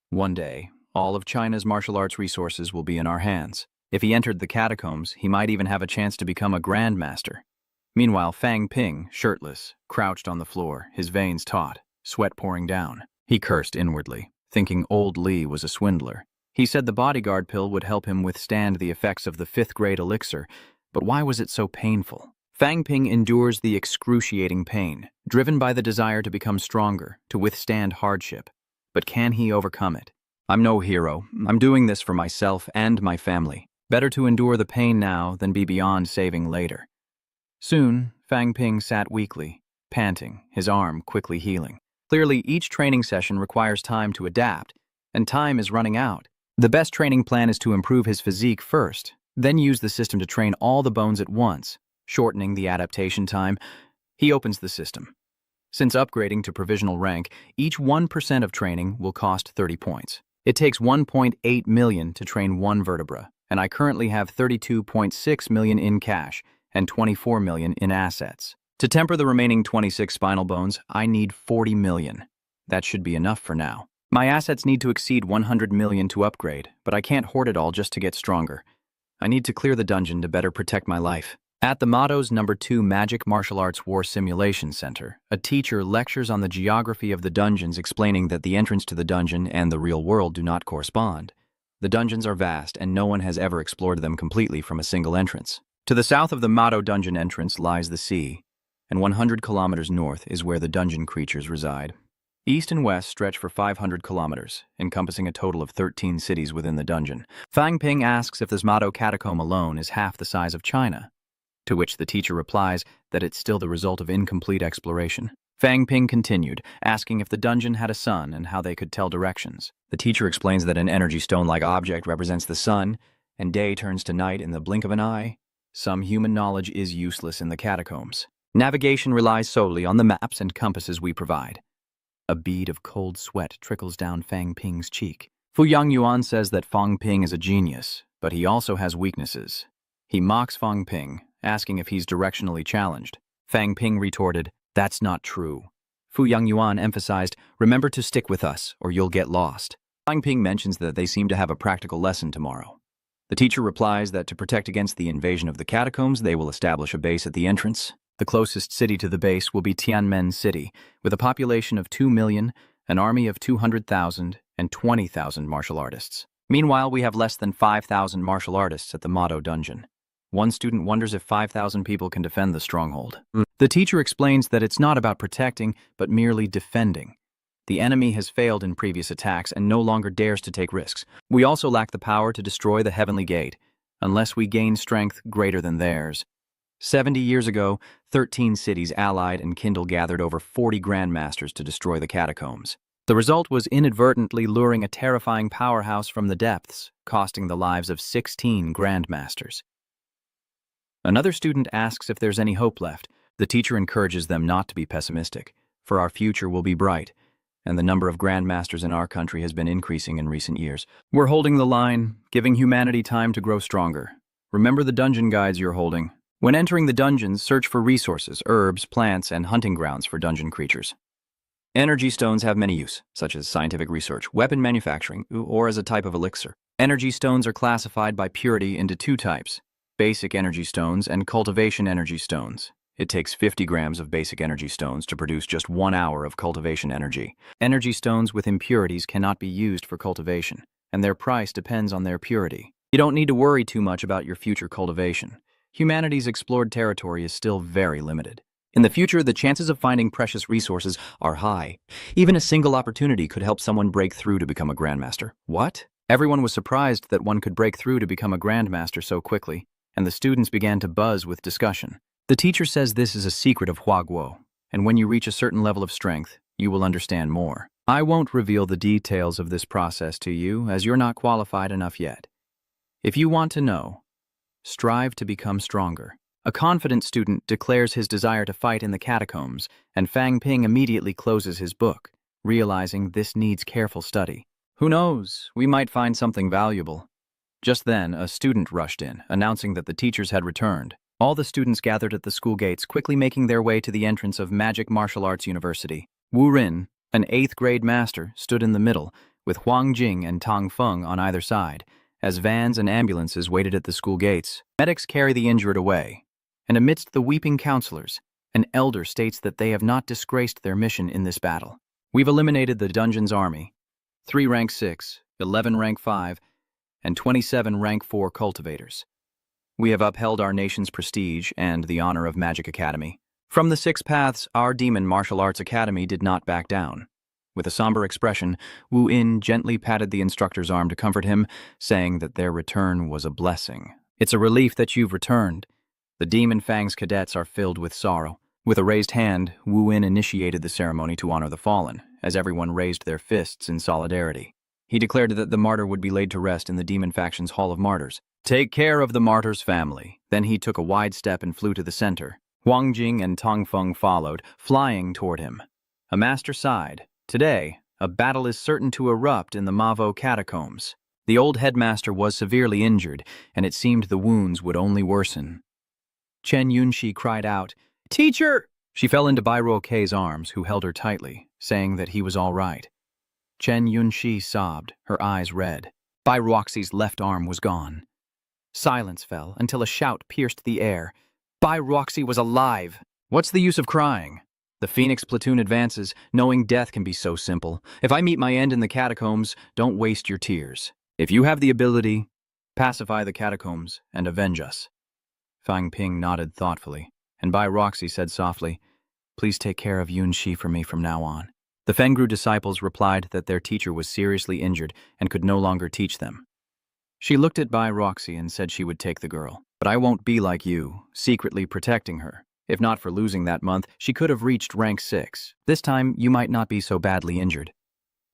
One day, all of China's martial arts resources will be in our hands. If he entered the catacombs, he might even have a chance to become a grandmaster." Meanwhile, Fang Ping, shirtless, crouched on the floor, his veins taut, sweat pouring down. He cursed inwardly, thinking old Li was a swindler. He said the bodyguard pill would help him withstand the effects of the 5th grade elixir, but why was it so painful? Fang Ping endures the excruciating pain, driven by the desire to become stronger, to withstand hardship. But can he overcome it? I'm no hero. I'm doing this for myself and my family. Better to endure the pain now than be beyond saving later. Soon, Fang Ping sat weakly, panting, his arm quickly healing. Clearly, each training session requires time to adapt, and time is running out. The best training plan is to improve his physique first, then use the system to train all the bones at once, shortening the adaptation time. He opens the system. Since upgrading to provisional rank, each 1% of training will cost 30 points. It takes 1.8 million to train one vertebra, and I currently have 32.6 million in cash and 24 million in assets. To temper the remaining 26 spinal bones, I need 40 million. That should be enough for now. My assets need to exceed 100 million to upgrade, but I can't hoard it all just to get stronger. I need to clear the dungeon to better protect my life. At the Motto's #2 Magic Martial Arts War Simulation Center, a teacher lectures on the geography of the dungeons, explaining that the entrance to the dungeon and the real world do not correspond. The dungeons are vast, and no one has ever explored them completely from a single entrance. To the south of the Motto dungeon entrance lies the sea, and 100 kilometers north is where the dungeon creatures reside. East and west stretch for 500 kilometers, encompassing a total of 13 cities within the dungeon. Fang Ping asks if this Motto catacomb alone is half the size of China, to which the teacher replies that it's still the result of incomplete exploration. Fang Ping continued, asking if the dungeon had a sun and how they could tell directions. The teacher explains that an energy stone-like object represents the sun, and day turns to night in the blink of an eye. Some human knowledge is useless in the catacombs. Navigation relies solely on the maps and compasses we provide. A bead of cold sweat trickles down Fang Ping's cheek. Fu Yangyuan says that Fang Ping is a genius, but he also has weaknesses. He mocks Fang Ping, asking if he's directionally challenged. Fang Ping retorted, "That's not true." Fu Yangyuan emphasized, "Remember to stick with us, or you'll get lost." Fang Ping mentions that they seem to have a practical lesson tomorrow. The teacher replies that to protect against the invasion of the catacombs, they will establish a base at the entrance. The closest city to the base will be Tianmen City, with a population of 2 million, an army of 200,000, and 20,000 martial artists. Meanwhile, we have less than 5,000 martial artists at the Motto dungeon. One student wonders if 5,000 people can defend the stronghold. The teacher explains that it's not about protecting, but merely defending. The enemy has failed in previous attacks and no longer dares to take risks. We also lack the power to destroy the Heavenly Gate, unless we gain strength greater than theirs. 70 years ago, 13 cities allied and Kindle gathered over 40 grandmasters to destroy the catacombs. The result was inadvertently luring a terrifying powerhouse from the depths, costing the lives of 16 grandmasters. Another student asks if there's any hope left. The teacher encourages them not to be pessimistic, for our future will be bright, and the number of grandmasters in our country has been increasing in recent years. We're holding the line, giving humanity time to grow stronger. Remember the dungeon guides you're holding. When entering the dungeons, search for resources, herbs, plants, and hunting grounds for dungeon creatures. Energy stones have many uses, such as scientific research, weapon manufacturing, or as a type of elixir. Energy stones are classified by purity into 2 types: basic energy stones and cultivation energy stones. It takes 50 grams of basic energy stones to produce just 1 hour of cultivation energy. Energy stones with impurities cannot be used for cultivation, and their price depends on their purity. You don't need to worry too much about your future cultivation. Humanity's explored territory is still very limited. In the future, the chances of finding precious resources are high. Even a single opportunity could help someone break through to become a grandmaster. What? Everyone was surprised that one could break through to become a grandmaster so quickly, and the students began to buzz with discussion. The teacher says this is a secret of Huaguo, and when you reach a certain level of strength, you will understand more. I won't reveal the details of this process to you, as you're not qualified enough yet. If you want to know, strive to become stronger. A confident student declares his desire to fight in the catacombs, and Fang Ping immediately closes his book, realizing this needs careful study. Who knows, we might find something valuable. Just then, a student rushed in, announcing that the teachers had returned. All the students gathered at the school gates, quickly making their way to the entrance of Magic Martial Arts University. Wu Rin, an 8th grade master, stood in the middle, with Huang Jing and Tong Feng on either side, as vans and ambulances waited at the school gates. Medics carry the injured away, and amidst the weeping counselors, an elder states that they have not disgraced their mission in this battle. We've eliminated the dungeon's army, 3 rank 6, 11 rank 5, and 27 rank 4 cultivators. We have upheld our nation's prestige and the honor of Magic Academy. From the 6 paths, our Demon Martial Arts Academy did not back down. With a somber expression, Wu In gently patted the instructor's arm to comfort him, saying that their return was a blessing. It's a relief that you've returned. The Demon Fang's cadets are filled with sorrow. With a raised hand, Wu In initiated the ceremony to honor the fallen, as everyone raised their fists in solidarity. He declared that the martyr would be laid to rest in the Demon Faction's Hall of Martyrs. Take care of the martyr's family. Then he took a wide step and flew to the center. Huang Jing and Tong Feng followed, flying toward him. A master sighed. Today, a battle is certain to erupt in the Mavo catacombs. The old headmaster was severely injured, and it seemed the wounds would only worsen. Chen Yunxi cried out, "Teacher!" She fell into Bai Ruokei's arms, who held her tightly, saying that he was all right. Chen Yunxi sobbed, her eyes red. Bai Ruoxi's left arm was gone. Silence fell until a shout pierced the air. Bai Roxy was alive. What's the use of crying? The Phoenix platoon advances, knowing death can be so simple. If I meet my end in the catacombs, don't waste your tears. If you have the ability, pacify the catacombs and avenge us. Fang Ping nodded thoughtfully, and Bai Roxy said softly, Please take care of Yunxi for me from now on. The Fengru disciples replied that their teacher was seriously injured and could no longer teach them. She looked at Bai Roxy and said she would take the girl. But I won't be like you, secretly protecting her. If not for losing that month, she could have reached rank 6. This time, you might not be so badly injured.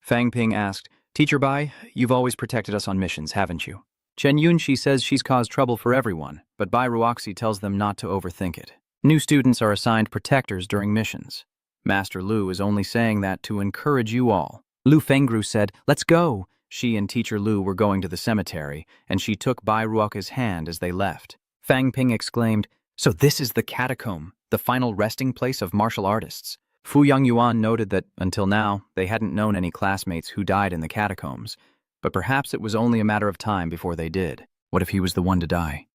Fang Ping asked, Teacher Bai, you've always protected us on missions, haven't you? Chen Yunxi says she's caused trouble for everyone, but Bai Ruoxi tells them not to overthink it. New students are assigned protectors during missions. Master Lu is only saying that to encourage you all. Lu Fengru said, Let's go! She and Teacher Lu were going to the cemetery, and she took Bai Ruoka's hand as they left. Fang Ping exclaimed, So this is the catacomb, the final resting place of martial artists. Fu Yangyuan noted that, until now, they hadn't known any classmates who died in the catacombs, but perhaps it was only a matter of time before they did. What if he was the one to die?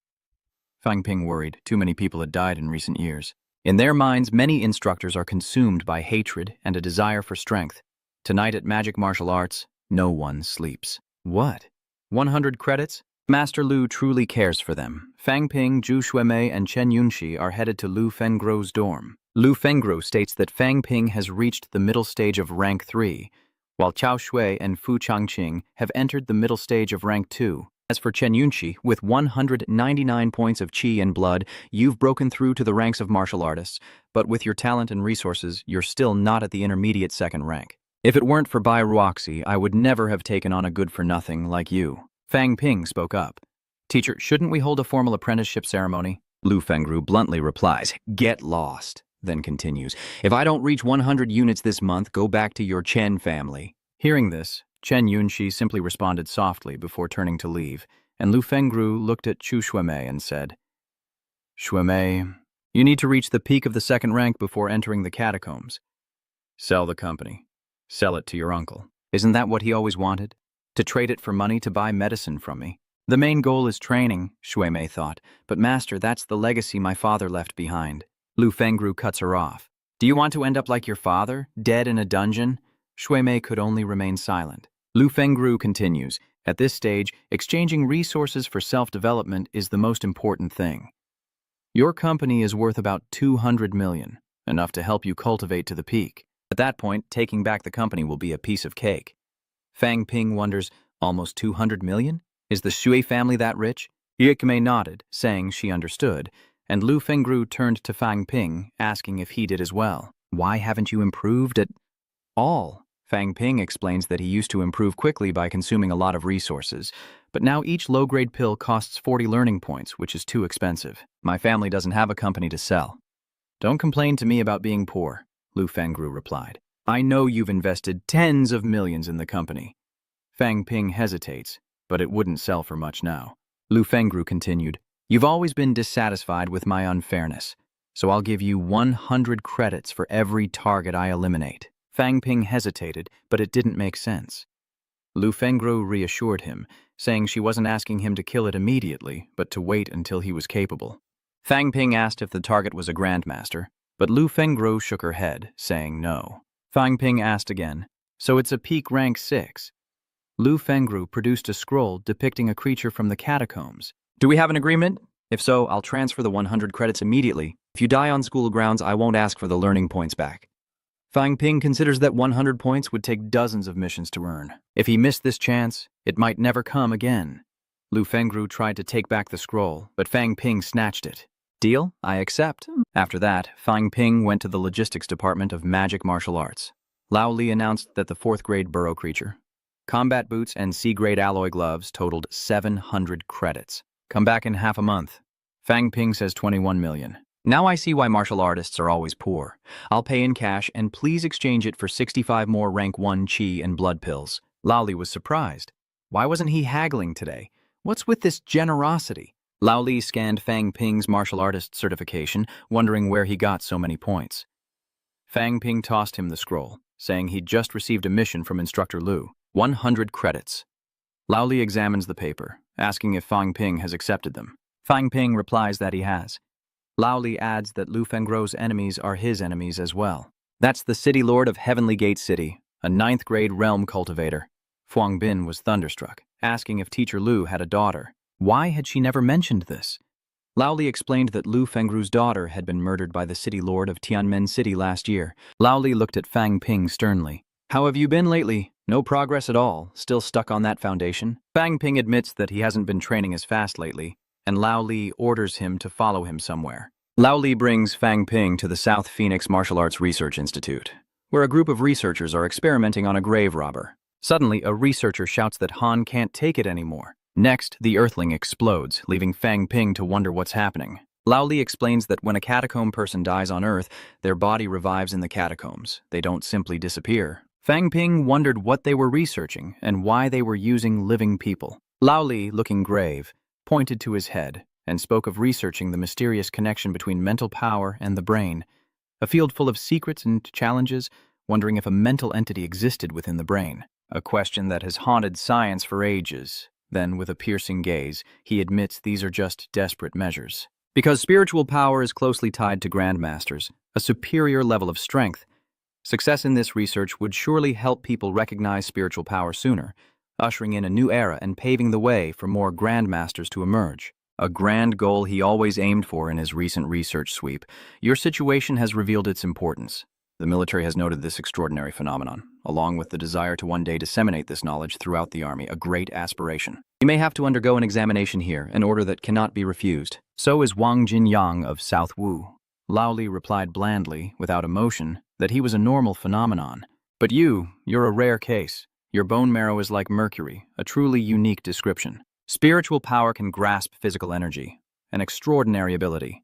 Fang Ping worried. Too many people had died in recent years. In their minds, many instructors are consumed by hatred and a desire for strength. Tonight at Magic Martial Arts, no one sleeps. What? 100 credits? Master Lu truly cares for them. Fang Ping, Zhu Xuemei, and Chen Yunxi are headed to Lu Fengro's dorm. Lu Fengro states that Fang Ping has reached the middle stage of rank 3, while Chao Shui and Fu Changqing have entered the middle stage of rank 2. As for Chen Yunxi, with 199 points of qi and blood, you've broken through to the ranks of martial artists, but with your talent and resources, you're still not at the intermediate 2nd rank. If it weren't for Bai Ruoxi, I would never have taken on a good-for-nothing like you. Fang Ping spoke up. Teacher, shouldn't we hold a formal apprenticeship ceremony? Lu Fengru bluntly replies, Get lost. Then continues, If I don't reach 100 units this month, go back to your Chen family. Hearing this, Chen Yunxi simply responded softly before turning to leave, and Lu Fengru looked at Chu Xuemei and said, Xuemei, you need to reach the peak of the 2nd rank before entering the catacombs. Sell the company. Sell it to your uncle. Isn't that what he always wanted? To trade it for money to buy medicine from me. The main goal is training, Xuemei thought, but master, that's the legacy my father left behind. Lu Fengru cuts her off. Do you want to end up like your father, dead in a dungeon? Xuemei could only remain silent. Lu Fengru continues, At this stage, exchanging resources for self-development is the most important thing. Your company is worth about 200 million, enough to help you cultivate to the peak. At that point, taking back the company will be a piece of cake. Fang Ping wonders, almost 200 million? Is the Shui family that rich? Yikmei nodded, saying she understood, and Lu Fengru turned to Fang Ping, asking if he did as well. Why haven't you improved at all? Fang Ping explains that he used to improve quickly by consuming a lot of resources, but now each low-grade pill costs 40 learning points, which is too expensive. My family doesn't have a company to sell. Don't complain to me about being poor, Lu Fengru replied. I know you've invested tens of millions in the company. Fang Ping hesitates, but it wouldn't sell for much now. Lu Fengru continued, You've always been dissatisfied with my unfairness, so I'll give you 100 credits for every target I eliminate. Fang Ping hesitated, but it didn't make sense. Lu Fengru reassured him, saying she wasn't asking him to kill it immediately, but to wait until he was capable. Fang Ping asked if the target was a grandmaster, but Lu Fengru shook her head, saying no. Fang Ping asked again, So it's a peak rank 6. Lu Fengru produced a scroll depicting a creature from the catacombs. Do we have an agreement? If so, I'll transfer the 100 credits immediately. If you die on school grounds, I won't ask for the learning points back. Fang Ping considers that 100 points would take dozens of missions to earn. If he missed this chance, it might never come again. Lu Fengru tried to take back the scroll, but Fang Ping snatched it. Deal? I accept. After that, Fang Ping went to the logistics department of Magic Martial Arts. Lao Li announced that the 4th grade burrow creature, combat boots and C-grade alloy gloves totaled 700 credits. Come back in half a month. Fang Ping says 21 million. Now I see why martial artists are always poor. I'll pay in cash and please exchange it for 65 more rank 1 qi and blood pills. Lao Li was surprised. Why wasn't he haggling today? What's with this generosity? Lao Li scanned Fang Ping's martial artist certification, wondering where he got so many points. Fang Ping tossed him the scroll, saying he'd just received a mission from Instructor Lu. 100 credits. Lao Li examines the paper, asking if Fang Ping has accepted them. Fang Ping replies that he has. Lao Li adds that Lu Fengrou's enemies are his enemies as well. That's the City Lord of Heavenly Gate City, a 9th grade realm cultivator. Fuang Bin was thunderstruck, asking if Teacher Lu had a daughter. Why had she never mentioned this? Lao Li explained that Lu Fengrou's daughter had been murdered by the City Lord of Tianmen City last year. Lao Li looked at Fang Ping sternly. How have you been lately? No progress at all, still stuck on that foundation? Fang Ping admits that he hasn't been training as fast lately, and Lao Li orders him to follow him somewhere. Lao Li brings Fang Ping to the South Phoenix Martial Arts Research Institute, where a group of researchers are experimenting on a grave robber. Suddenly, a researcher shouts that Han can't take it anymore. Next, the Earthling explodes, leaving Fang Ping to wonder what's happening. Lao Li explains that when a catacomb person dies on Earth, their body revives in the catacombs. They don't simply disappear. Fang Ping wondered what they were researching and why they were using living people. Lao Li, looking grave, pointed to his head and spoke of researching the mysterious connection between mental power and the brain, a field full of secrets and challenges, wondering if a mental entity existed within the brain, a question that has haunted science for ages. Then, with a piercing gaze, he admits these are just desperate measures. Because spiritual power is closely tied to grandmasters, a superior level of strength, success in this research would surely help people recognize spiritual power sooner, ushering in a new era and paving the way for more grandmasters to emerge. A grand goal he always aimed for in his recent research sweep. Your situation has revealed its importance. The military has noted this extraordinary phenomenon, along with the desire to one day disseminate this knowledge throughout the army, a great aspiration. You may have to undergo an examination here, an order that cannot be refused. So is Wang Jinyang of South Wu. Lao Li replied blandly, without emotion, that he was a normal phenomenon. But you're a rare case. Your bone marrow is like mercury, a truly unique description. Spiritual power can grasp physical energy, an extraordinary ability.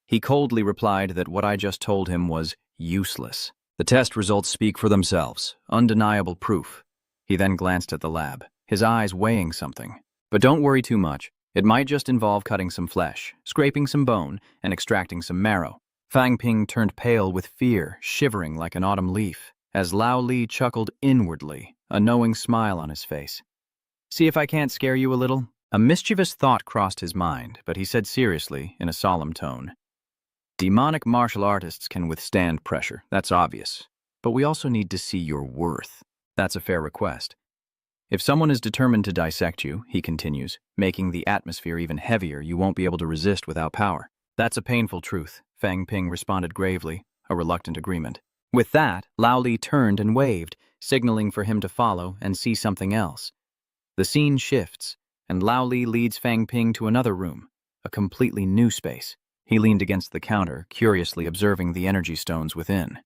He coldly replied that what I just told him was useless. The test results speak for themselves, undeniable proof. He then glanced at the lab, his eyes weighing something. But don't worry too much. It might just involve cutting some flesh, scraping some bone, and extracting some marrow. Fang Ping turned pale with fear, shivering like an autumn leaf, as Lao Li chuckled inwardly, a knowing smile on his face. See if I can't scare you a little? A mischievous thought crossed his mind, but he said seriously, in a solemn tone, demonic martial artists can withstand pressure, that's obvious. But we also need to see your worth. That's a fair request. If someone is determined to dissect you, he continues, making the atmosphere even heavier, you won't be able to resist without power. That's a painful truth, Fang Ping responded gravely, a reluctant agreement. With that, Lao Li turned and waved, signaling for him to follow and see something else. The scene shifts, and Lao Li leads Fang Ping to another room, a completely new space. He leaned against the counter, curiously observing the energy stones within.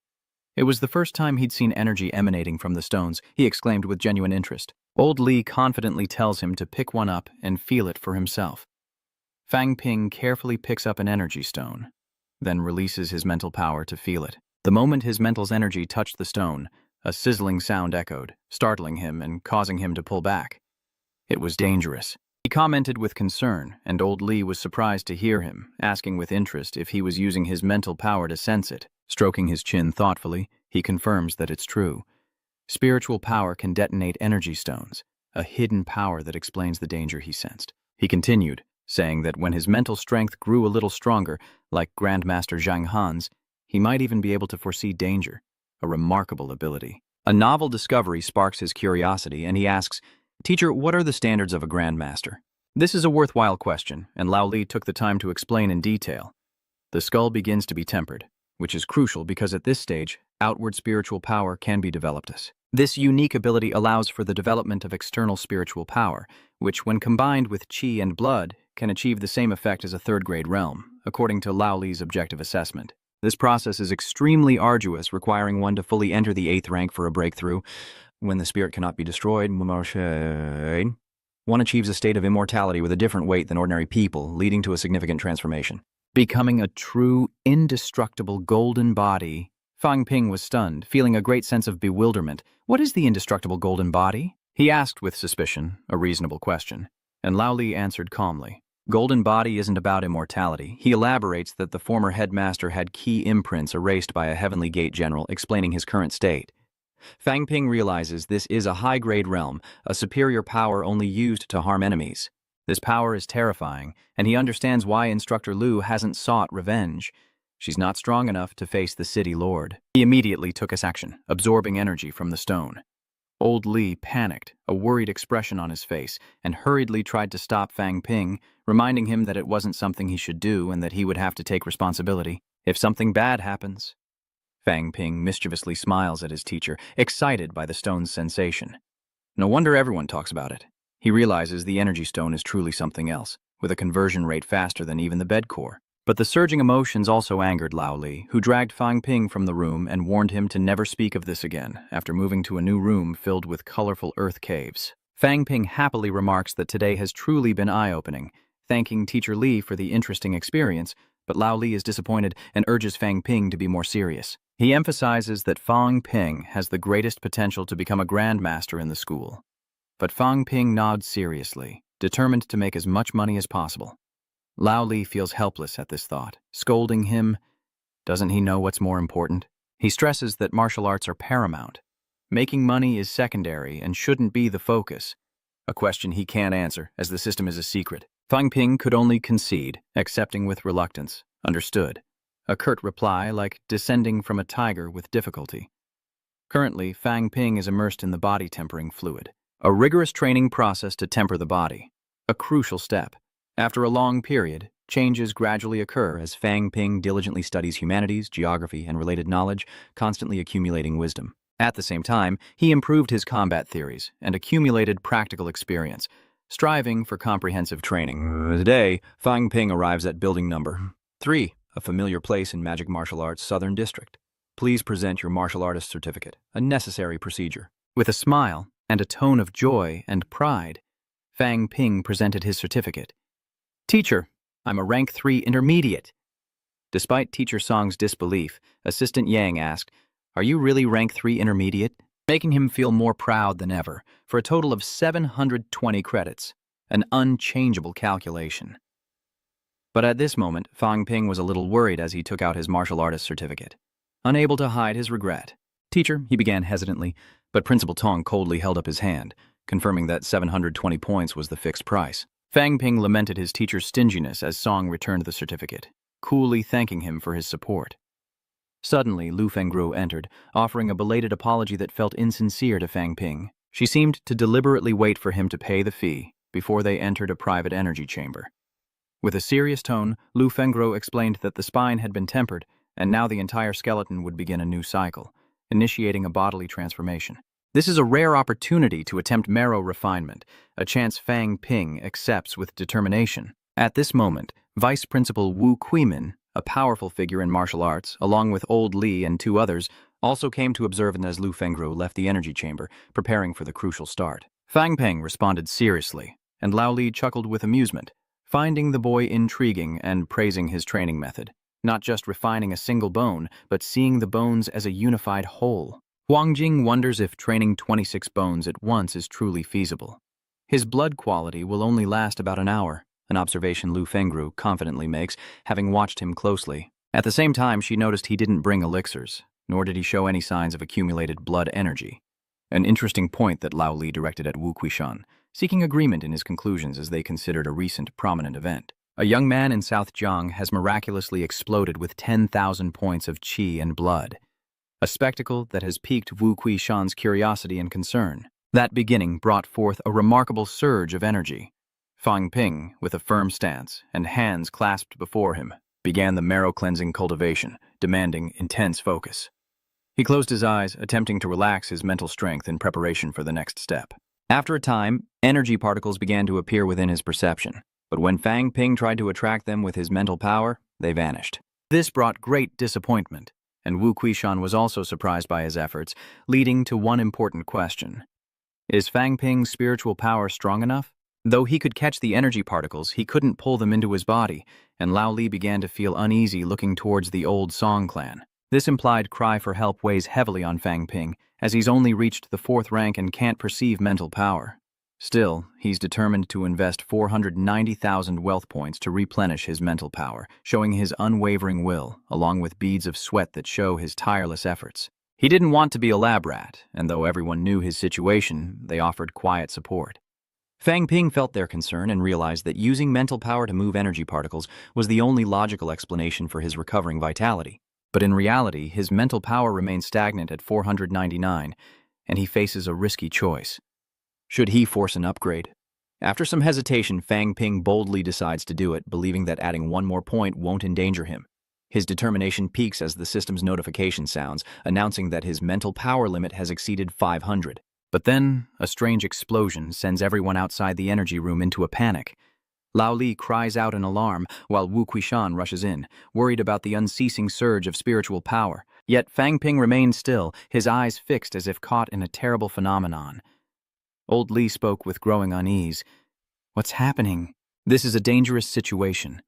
It was the first time he'd seen energy emanating from the stones, he exclaimed with genuine interest. Old Li confidently tells him to pick one up and feel it for himself. Fang Ping carefully picks up an energy stone, then releases his mental power to feel it. The moment his mental's energy touched the stone, a sizzling sound echoed, startling him and causing him to pull back. It was dangerous. He commented with concern, and old Li was surprised to hear him, asking with interest if he was using his mental power to sense it. Stroking his chin thoughtfully, he confirms that it's true. Spiritual power can detonate energy stones, a hidden power that explains the danger he sensed. He continued, saying that when his mental strength grew a little stronger, like Grandmaster Zhang Han's, he might even be able to foresee danger, a remarkable ability. A novel discovery sparks his curiosity, and he asks, Teacher, what are the standards of a Grandmaster? This is a worthwhile question, and Lao Li took the time to explain in detail. The skull begins to be tempered, which is crucial because at this stage, outward spiritual power can be developed. This unique ability allows for the development of external spiritual power, which, when combined with qi and blood, can achieve the same effect as a third-grade realm, according to Lao Li's objective assessment. This process is extremely arduous, requiring one to fully enter the 8th rank for a breakthrough. When the spirit cannot be destroyed, one achieves a state of immortality with a different weight than ordinary people, leading to a significant transformation. Becoming a true, indestructible golden body. Fang Ping was stunned, feeling a great sense of bewilderment. What is the indestructible golden body? He asked with suspicion, a reasonable question, and Lao Li answered calmly. Golden body isn't about immortality. He elaborates that the former headmaster had key imprints erased by a Heavenly Gate general, explaining his current state. Fang Ping realizes this is a high-grade realm, a superior power only used to harm enemies. This power is terrifying, and he understands why Instructor Lu hasn't sought revenge. She's not strong enough to face the city lord. He immediately took his action, absorbing energy from the stone. Old Li panicked, a worried expression on his face, and hurriedly tried to stop Fang Ping, reminding him that it wasn't something he should do and that he would have to take responsibility if something bad happens. Fang Ping mischievously smiles at his teacher, excited by the stone's sensation. No wonder everyone talks about it. He realizes the energy stone is truly something else, with a conversion rate faster than even the bed core. But the surging emotions also angered Lao Li, who dragged Fang Ping from the room and warned him to never speak of this again, after moving to a new room filled with colorful earth caves. Fang Ping happily remarks that today has truly been eye-opening, thanking Teacher Li for the interesting experience, but Lao Li is disappointed and urges Fang Ping to be more serious. He emphasizes that Fang Ping has the greatest potential to become a grandmaster in the school. But Fang Ping nods seriously, determined to make as much money as possible. Lao Li feels helpless at this thought, scolding him. Doesn't he know what's more important? He stresses that martial arts are paramount. Making money is secondary and shouldn't be the focus, a question he can't answer as the system is a secret. Fang Ping could only concede, accepting with reluctance. Understood. A curt reply like descending from a tiger with difficulty. Currently, Fang Ping is immersed in the body tempering fluid, a rigorous training process to temper the body, a crucial step. After a long period, changes gradually occur as Fang Ping diligently studies humanities, geography, and related knowledge, constantly accumulating wisdom. At the same time, he improved his combat theories and accumulated practical experience, striving for comprehensive training. Today, Fang Ping arrives at building number 3, a familiar place in Magic Martial Arts Southern District. Please present your martial artist certificate, a necessary procedure. With a smile and a tone of joy and pride, Fang Ping presented his certificate. Teacher, I'm a rank 3 intermediate. Despite Teacher Song's disbelief, Assistant Yang asked, Are you really rank 3 intermediate? Making him feel more proud than ever, for a total of 720 credits, an unchangeable calculation. But at this moment, Fang Ping was a little worried as he took out his martial artist certificate. Unable to hide his regret. Teacher, he began hesitantly, but Principal Tong coldly held up his hand, confirming that 720 points was the fixed price. Fang Ping lamented his teacher's stinginess as Song returned the certificate, coolly thanking him for his support. Suddenly, Lu Fengru entered, offering a belated apology that felt insincere to Fang Ping. She seemed to deliberately wait for him to pay the fee before they entered a private energy chamber. With a serious tone, Lu Fengru explained that the spine had been tempered, and now the entire skeleton would begin a new cycle, initiating a bodily transformation. This is a rare opportunity to attempt marrow refinement, a chance Fang Ping accepts with determination. At this moment, Vice Principal Wu Kuimin, a powerful figure in martial arts, along with Old Li and 2 others, also came to observe as Lu Fengru left the energy chamber, preparing for the crucial start. Fang Ping responded seriously, and Lao Li chuckled with amusement, finding the boy intriguing and praising his training method, not just refining a single bone, but seeing the bones as a unified whole. Huang Jing wonders if training 26 bones at once is truly feasible. His blood quality will only last about an hour, an observation Lu Fengru confidently makes, having watched him closely. At the same time, she noticed he didn't bring elixirs, nor did he show any signs of accumulated blood energy. An interesting point that Lao Li directed at Wu Kuishan, seeking agreement in his conclusions as they considered a recent prominent event. A young man in South Jiang has miraculously exploded with 10,000 points of qi and blood. A spectacle that has piqued Wu Kuishan's curiosity and concern. That beginning brought forth a remarkable surge of energy. Fang Ping, with a firm stance and hands clasped before him, began the marrow-cleansing cultivation, demanding intense focus. He closed his eyes, attempting to relax his mental strength in preparation for the next step. After a time, energy particles began to appear within his perception, but when Fang Ping tried to attract them with his mental power, they vanished. This brought great disappointment, and Wu Kuishan was also surprised by his efforts, leading to one important question. Is Fang Ping's spiritual power strong enough? Though he could catch the energy particles, he couldn't pull them into his body, and Lao Li began to feel uneasy looking towards the old Song clan. This implied cry for help weighs heavily on Fang Ping, as he's only reached the 4th rank and can't perceive mental power. Still, he's determined to invest 490,000 wealth points to replenish his mental power, showing his unwavering will, along with beads of sweat that show his tireless efforts. He didn't want to be a lab rat, and though everyone knew his situation, they offered quiet support. Fang Ping felt their concern and realized that using mental power to move energy particles was the only logical explanation for his recovering vitality. But in reality, his mental power remains stagnant at 499, and he faces a risky choice. Should he force an upgrade? After some hesitation, Fang Ping boldly decides to do it, believing that adding one more point won't endanger him. His determination peaks as the system's notification sounds, announcing that his mental power limit has exceeded 500. But then, a strange explosion sends everyone outside the energy room into a panic. Lao Li cries out in alarm, while Wu Quishan rushes in, worried about the unceasing surge of spiritual power. Yet Fang Ping remained still, his eyes fixed as if caught in a terrible phenomenon. Old Li spoke with growing unease. "What's happening? This is a dangerous situation."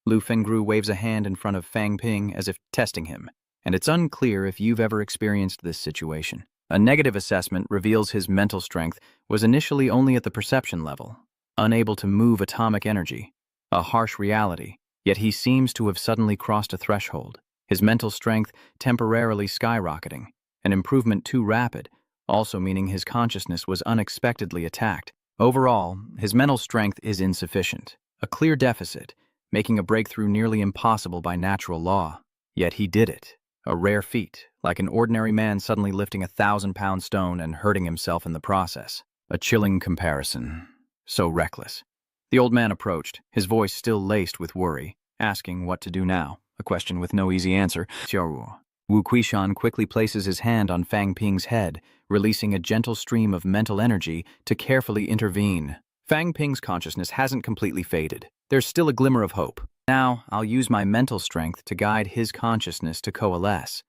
Lu Fengru waves a hand in front of Fang Ping as if testing him, and it's unclear if you've ever experienced this situation. A negative assessment reveals his mental strength was initially only at the perception level, unable to move atomic energy, a harsh reality, yet he seems to have suddenly crossed a threshold, his mental strength temporarily skyrocketing, an improvement too rapid, also meaning his consciousness was unexpectedly attacked. Overall, his mental strength is insufficient, a clear deficit, making a breakthrough nearly impossible by natural law. Yet he did it, a rare feat, like an ordinary man suddenly lifting a 1,000-pound stone and hurting himself in the process. A chilling comparison. So reckless. The old man approached, his voice still laced with worry, asking what to do now, a question with no easy answer. Wu Quishan quickly places his hand on Fang Ping's head, releasing a gentle stream of mental energy to carefully intervene. Fang Ping's consciousness hasn't completely faded. There's still a glimmer of hope. Now, I'll use my mental strength to guide his consciousness to coalesce.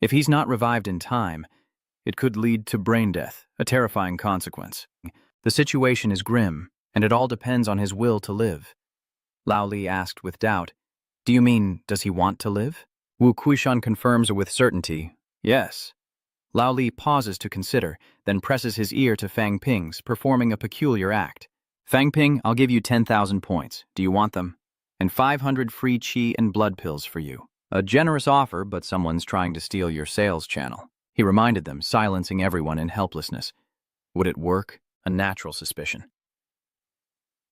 If he's not revived in time, it could lead to brain death, a terrifying consequence. The situation is grim, and it all depends on his will to live. Lao Li asked with doubt, "Do you mean, does he want to live?" Wu Quishan confirms with certainty, "Yes." Lao Li pauses to consider, then presses his ear to Fang Ping's, performing a peculiar act. "Fang Ping, I'll give you 10,000 points. Do you want them? And 500 free qi and blood pills for you. A generous offer, but someone's trying to steal your sales channel." He reminded them, silencing everyone in helplessness. Would it work? A natural suspicion.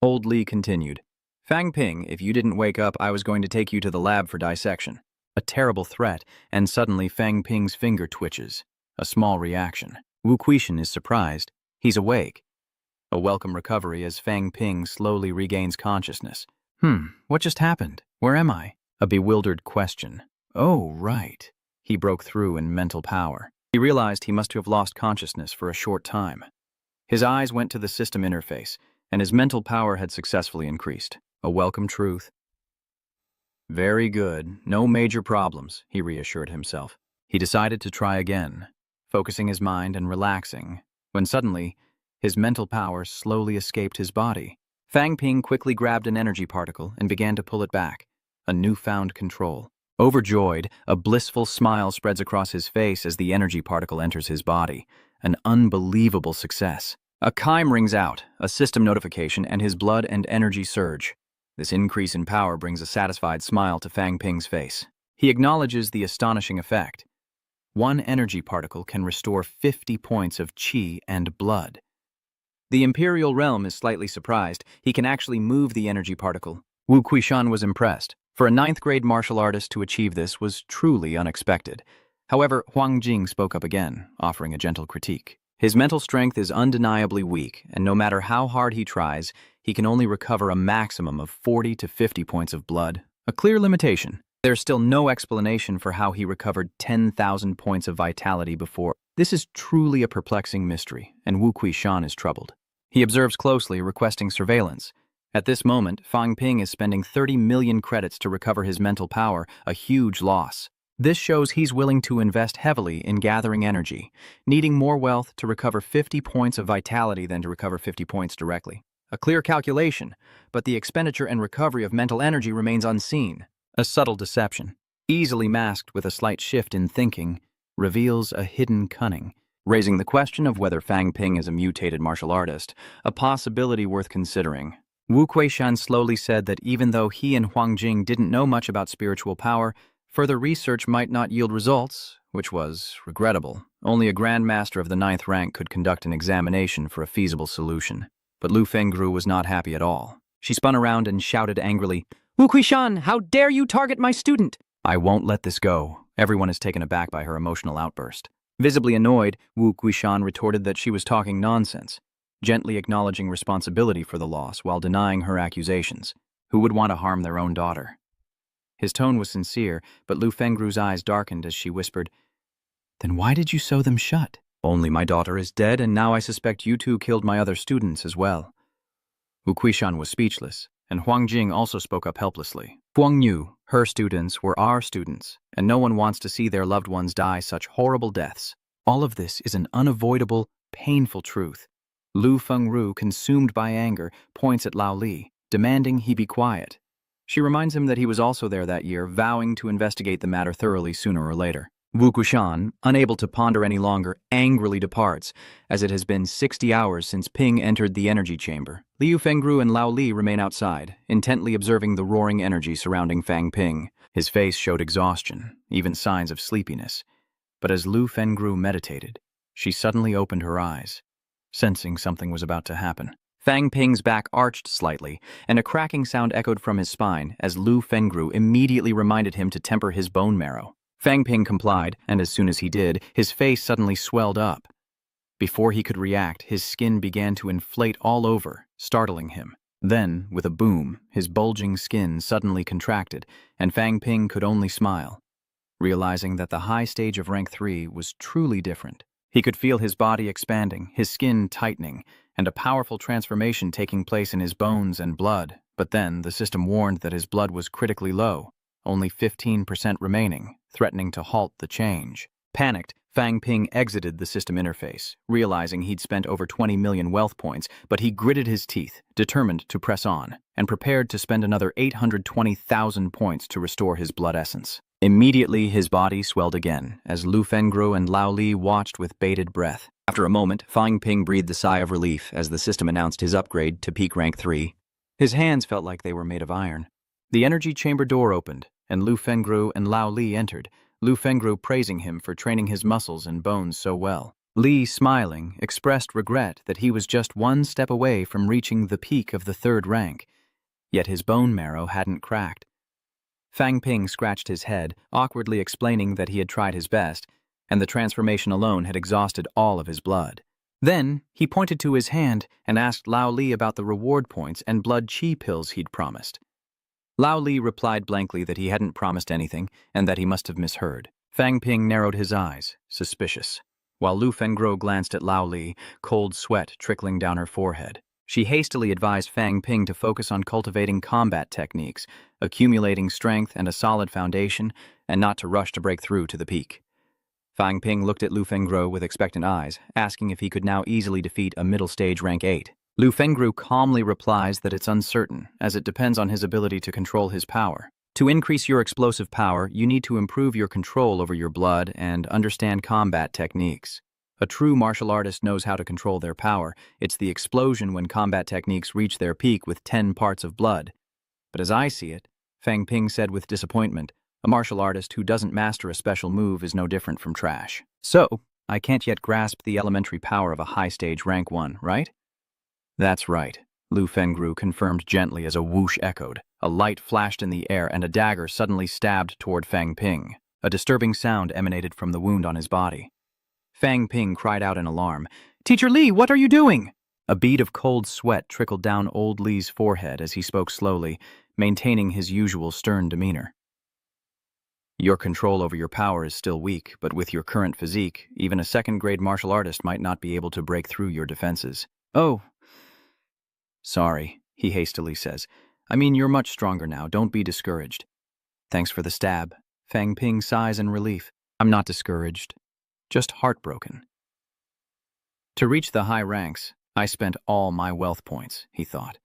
Old Li continued, "Fang Ping, if you didn't wake up, I was going to take you to the lab for dissection." A terrible threat, and suddenly Fang Ping's finger twitches. A small reaction. Wu Quishan is surprised. He's awake. A welcome recovery as Fang Ping slowly regains consciousness. What just happened? Where am I? A bewildered question. Oh, right. He broke through in mental power. He realized he must have lost consciousness for a short time. His eyes went to the system interface, and his mental power had successfully increased. A welcome truth. Very good. No major problems, he reassured himself. He decided to try again, focusing his mind and relaxing, when suddenly, his mental power slowly escaped his body. Fang Ping quickly grabbed an energy particle and began to pull it back, a newfound control. Overjoyed, a blissful smile spreads across his face as the energy particle enters his body. An unbelievable success. A chime rings out, a system notification, and his blood and energy surge. This increase in power brings a satisfied smile to Fang Ping's face. He acknowledges the astonishing effect. One energy particle can restore 50 points of qi and blood. The Imperial Realm is slightly surprised. He can actually move the energy particle. Wu Quishan was impressed. For a 9th-grade martial artist to achieve this was truly unexpected. However, Huang Jing spoke up again, offering a gentle critique. His mental strength is undeniably weak, and no matter how hard he tries, he can only recover a maximum of 40 to 50 points of blood. A clear limitation. There's still no explanation for how he recovered 10,000 points of vitality before. This is truly a perplexing mystery, and Wu Quishan is troubled. He observes closely, requesting surveillance. At this moment, Fang Ping is spending 30 million credits to recover his mental power, a huge loss. This shows he's willing to invest heavily in gathering energy, needing more wealth to recover 50 points of vitality than to recover 50 points directly. A clear calculation, but the expenditure and recovery of mental energy remains unseen. A subtle deception, easily masked with a slight shift in thinking, reveals a hidden cunning, raising the question of whether Fang Ping is a mutated martial artist, a possibility worth considering. Wu Quishan slowly said that even though he and Huang Jing didn't know much about spiritual power, further research might not yield results, which was regrettable. Only a Grand Master of the 9th rank could conduct an examination for a feasible solution. But Lu Fengru was not happy at all. She spun around and shouted angrily, "Wu Kuishan, how dare you target my student?" "I won't let this go." Everyone is taken aback by her emotional outburst. Visibly annoyed, Wu Kuishan retorted that she was talking nonsense, gently acknowledging responsibility for the loss while denying her accusations. Who would want to harm their own daughter? His tone was sincere, but Lu Fengru's eyes darkened as she whispered, "Then why did you sew them shut?" "Only my daughter is dead, and now I suspect you two killed my other students as well." Wu Kuishan was speechless, and Huang Jing also spoke up helplessly. Huang knew her students were our students, and no one wants to see their loved ones die such horrible deaths. All of this is an unavoidable, painful truth. Lu Fengru, consumed by anger, points at Lao Li, demanding he be quiet. She reminds him that he was also there that year, vowing to investigate the matter thoroughly sooner or later. Wu Kuishan, unable to ponder any longer, angrily departs, as it has been 60 hours since Ping entered the energy chamber. Liu Fengru and Lao Li remain outside, intently observing the roaring energy surrounding Fang Ping. His face showed exhaustion, even signs of sleepiness. But as Lu Fengru meditated, she suddenly opened her eyes, sensing something was about to happen. Fang Ping's back arched slightly, and a cracking sound echoed from his spine as Lu Fengru immediately reminded him to temper his bone marrow. Fang Ping complied, and as soon as he did, his face suddenly swelled up. Before he could react, his skin began to inflate all over, startling him. Then, with a boom, his bulging skin suddenly contracted, and Fang Ping could only smile, realizing that the high stage of rank 3 was truly different. He could feel his body expanding, his skin tightening, and a powerful transformation taking place in his bones and blood. But then, the system warned that his blood was critically low, only 15% remaining, threatening to halt the change. Panicked, Fang Ping exited the system interface, realizing he'd spent over 20 million wealth points, but he gritted his teeth, determined to press on, and prepared to spend another 820,000 points to restore his blood essence. Immediately, his body swelled again, as Lu Fengru and Lao Li watched with bated breath. After a moment, Fang Ping breathed a sigh of relief as the system announced his upgrade to peak rank 3. His hands felt like they were made of iron. The energy chamber door opened, and Lu Fengru and Lao Li entered, Lu Fengru praising him for training his muscles and bones so well. Li, smiling, expressed regret that he was just one step away from reaching the peak of the 3rd rank, yet his bone marrow hadn't cracked. Fang Ping scratched his head, awkwardly explaining that he had tried his best, and the transformation alone had exhausted all of his blood. Then, he pointed to his hand and asked Lao Li about the reward points and blood chi pills he'd promised. Lao Li replied blankly that he hadn't promised anything and that he must have misheard. Fang Ping narrowed his eyes, suspicious, while Lu Fengru glanced at Lao Li, cold sweat trickling down her forehead. She hastily advised Fang Ping to focus on cultivating combat techniques, accumulating strength and a solid foundation, and not to rush to break through to the peak. Fang Ping looked at Lu Fengru with expectant eyes, asking if he could now easily defeat a middle stage rank 8. Lu Fengru calmly replies that it's uncertain, as it depends on his ability to control his power. To increase your explosive power, you need to improve your control over your blood and understand combat techniques. A true martial artist knows how to control their power. It's the explosion when combat techniques reach their peak with 10 parts of blood. But as I see it, Fang Ping said with disappointment, a martial artist who doesn't master a special move is no different from trash. So, I can't yet grasp the elementary power of a high-stage rank 1, right? That's right, Lu Fengru confirmed gently as a whoosh echoed. A light flashed in the air and a dagger suddenly stabbed toward Fang Ping. A disturbing sound emanated from the wound on his body. Fang Ping cried out in alarm, "Teacher Li, what are you doing?" A bead of cold sweat trickled down old Li's forehead as he spoke slowly, maintaining his usual stern demeanor. Your control over your power is still weak, but with your current physique, even a second-grade martial artist might not be able to break through your defenses. Oh. Sorry, he hastily says. I mean, you're much stronger now. Don't be discouraged. Thanks for the stab. Fang Ping sighs in relief. I'm not discouraged. Just heartbroken. To reach the high ranks, I spent all my wealth points, he thought,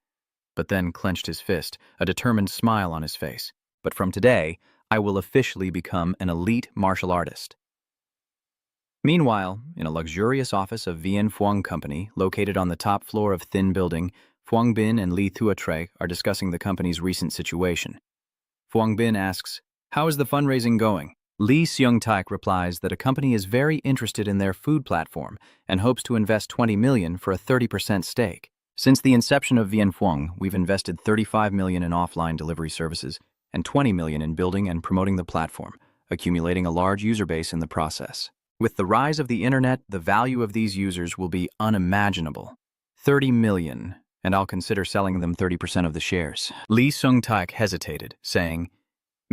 but then clenched his fist, a determined smile on his face. But from today, I will officially become an elite martial artist. Meanwhile, in a luxurious office of Vian Fuang Company, located on the top floor of Thin Building, Fuang Bin and Li Thuatre are discussing the company's recent situation. Fuang Bin asks, "How is the fundraising going?" Li Seung-taik replies that a company is very interested in their food platform and hopes to invest 20 million for a 30% stake. Since the inception of Vienfuang, we've invested 35 million in offline delivery services and 20 million in building and promoting the platform, accumulating a large user base in the process. With the rise of the internet, the value of these users will be unimaginable. 30 million, and I'll consider selling them 30% of the shares. Lee Sung-taek hesitated, saying,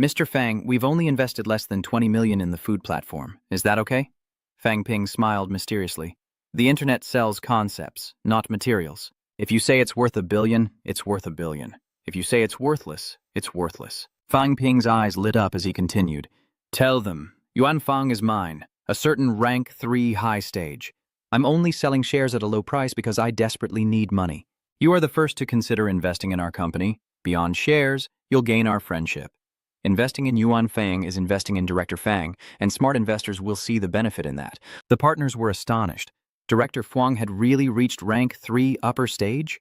Mr. Fang, we've only invested less than 20 million in the food platform. Is that okay? Fang Ping smiled mysteriously. The internet sells concepts, not materials. If you say it's worth $1 billion, it's worth $1 billion. If you say it's worthless, it's worthless. Fang Ping's eyes lit up as he continued. Tell them, Yuan Fang is mine, a certain rank 3 high stage. I'm only selling shares at a low price because I desperately need money. You are the first to consider investing in our company. Beyond shares, you'll gain our friendship. Investing in Yuan Fang is investing in Director Fang, and smart investors will see the benefit in that. The partners were astonished. Director Fang had really reached rank 3 upper stage?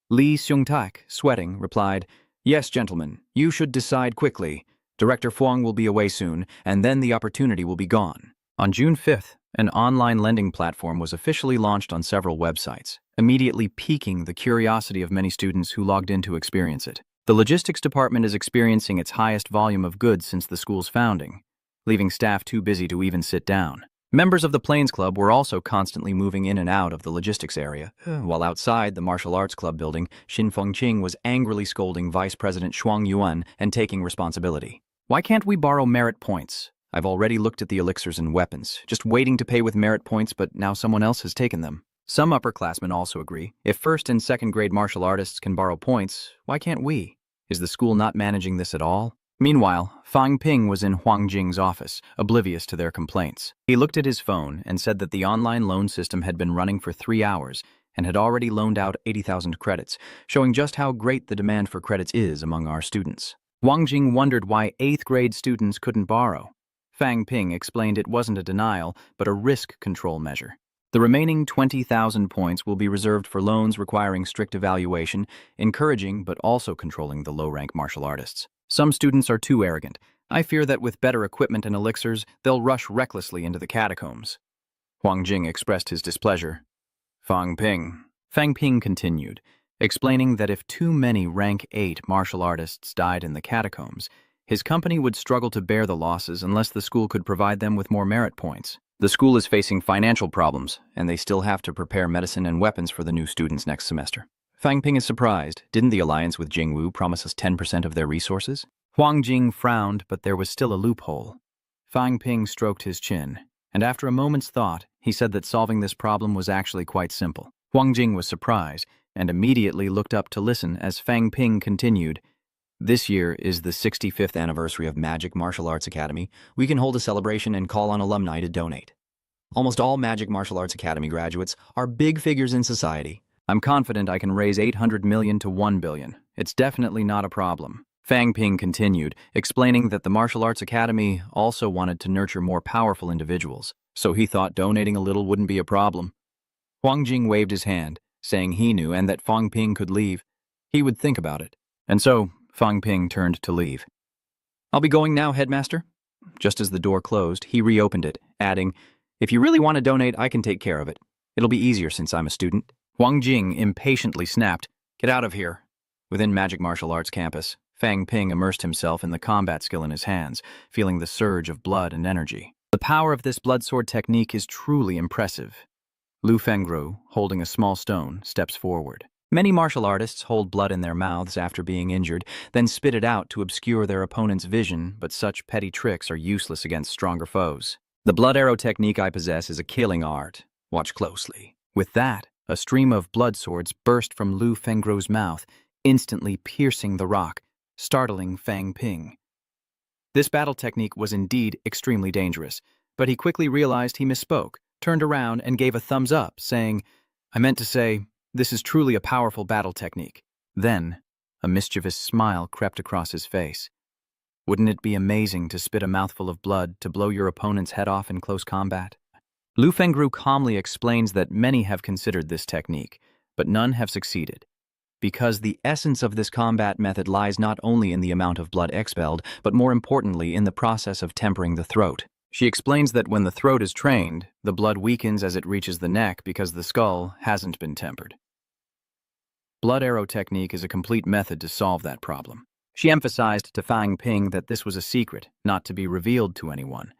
Lee Seung-taek, sweating, replied, Yes, gentlemen, you should decide quickly. Director Fang will be away soon, and then the opportunity will be gone. On June 5th, an online lending platform was officially launched on several websites, immediately piquing the curiosity of many students who logged in to experience it. The logistics department is experiencing its highest volume of goods since the school's founding, leaving staff too busy to even sit down. Members of the Plains Club were also constantly moving in and out of the logistics area, while outside the Martial Arts Club building, Shin Fengqing was angrily scolding Vice President Shuang Yuan and taking responsibility. Why can't we borrow merit points? I've already looked at the elixirs and weapons, just waiting to pay with merit points, but now someone else has taken them. Some upperclassmen also agree. If first and second grade martial artists can borrow points, why can't we? Is the school not managing this at all? Meanwhile, Fang Ping was in Huang Jing's office, oblivious to their complaints. He looked at his phone and said that the online loan system had been running for 3 hours and had already loaned out 80,000 credits, showing just how great the demand for credits is among our students. Huang Jing wondered why 8th grade students couldn't borrow. Fang Ping explained it wasn't a denial, but a risk control measure. The remaining 20,000 points will be reserved for loans requiring strict evaluation, encouraging but also controlling the low-rank martial artists. Some students are too arrogant. I fear that with better equipment and elixirs, they'll rush recklessly into the catacombs. Huang Jing expressed his displeasure. Fang Ping continued, explaining that if too many rank 8 martial artists died in the catacombs, his company would struggle to bear the losses unless the school could provide them with more merit points. The school is facing financial problems, and they still have to prepare medicine and weapons for the new students next semester. Fang Ping is surprised. Didn't the alliance with Jingwu promise us 10% of their resources? Huang Jing frowned, but there was still a loophole. Fang Ping stroked his chin, and after a moment's thought, he said that solving this problem was actually quite simple. Huang Jing was surprised, and immediately looked up to listen as Fang Ping continued. This year is the 65th anniversary of Magic Martial Arts Academy. We can hold a celebration and call on alumni to donate. Almost all Magic Martial Arts Academy graduates are big figures in society. I'm confident I can raise 800 million to 1 billion. It's definitely not a problem. Fang Ping continued, explaining that the Martial Arts Academy also wanted to nurture more powerful individuals, so he thought donating a little wouldn't be a problem. Huang Jing waved his hand, saying he knew and that Fang Ping could leave. He would think about it. And so, Fang Ping turned to leave. I'll be going now, headmaster. Just as the door closed, he reopened it, adding, If you really want to donate, I can take care of it. It'll be easier since I'm a student. Huang Jing impatiently snapped, Get out of here. Within Magic Martial Arts campus, Fang Ping immersed himself in the combat skill in his hands, feeling the surge of blood and energy. The power of this blood sword technique is truly impressive. Lu Fengru, holding a small stone, steps forward. Many martial artists hold blood in their mouths after being injured, then spit it out to obscure their opponent's vision, but such petty tricks are useless against stronger foes. The blood arrow technique I possess is a killing art. Watch closely. With that, a stream of blood swords burst from Lu Fengru's mouth, instantly piercing the rock, startling Fang Ping. This battle technique was indeed extremely dangerous, but he quickly realized he misspoke, turned around and gave a thumbs up, saying, I meant to say, this is truly a powerful battle technique. Then, a mischievous smile crept across his face. Wouldn't it be amazing to spit a mouthful of blood to blow your opponent's head off in close combat? Lu Fengru calmly explains that many have considered this technique, but none have succeeded. Because the essence of this combat method lies not only in the amount of blood expelled, but more importantly in the process of tempering the throat. She explains that when the throat is trained, the blood weakens as it reaches the neck because the skull hasn't been tempered. Blood arrow technique is a complete method to solve that problem. She emphasized to Fang Ping that this was a secret, not to be revealed to anyone.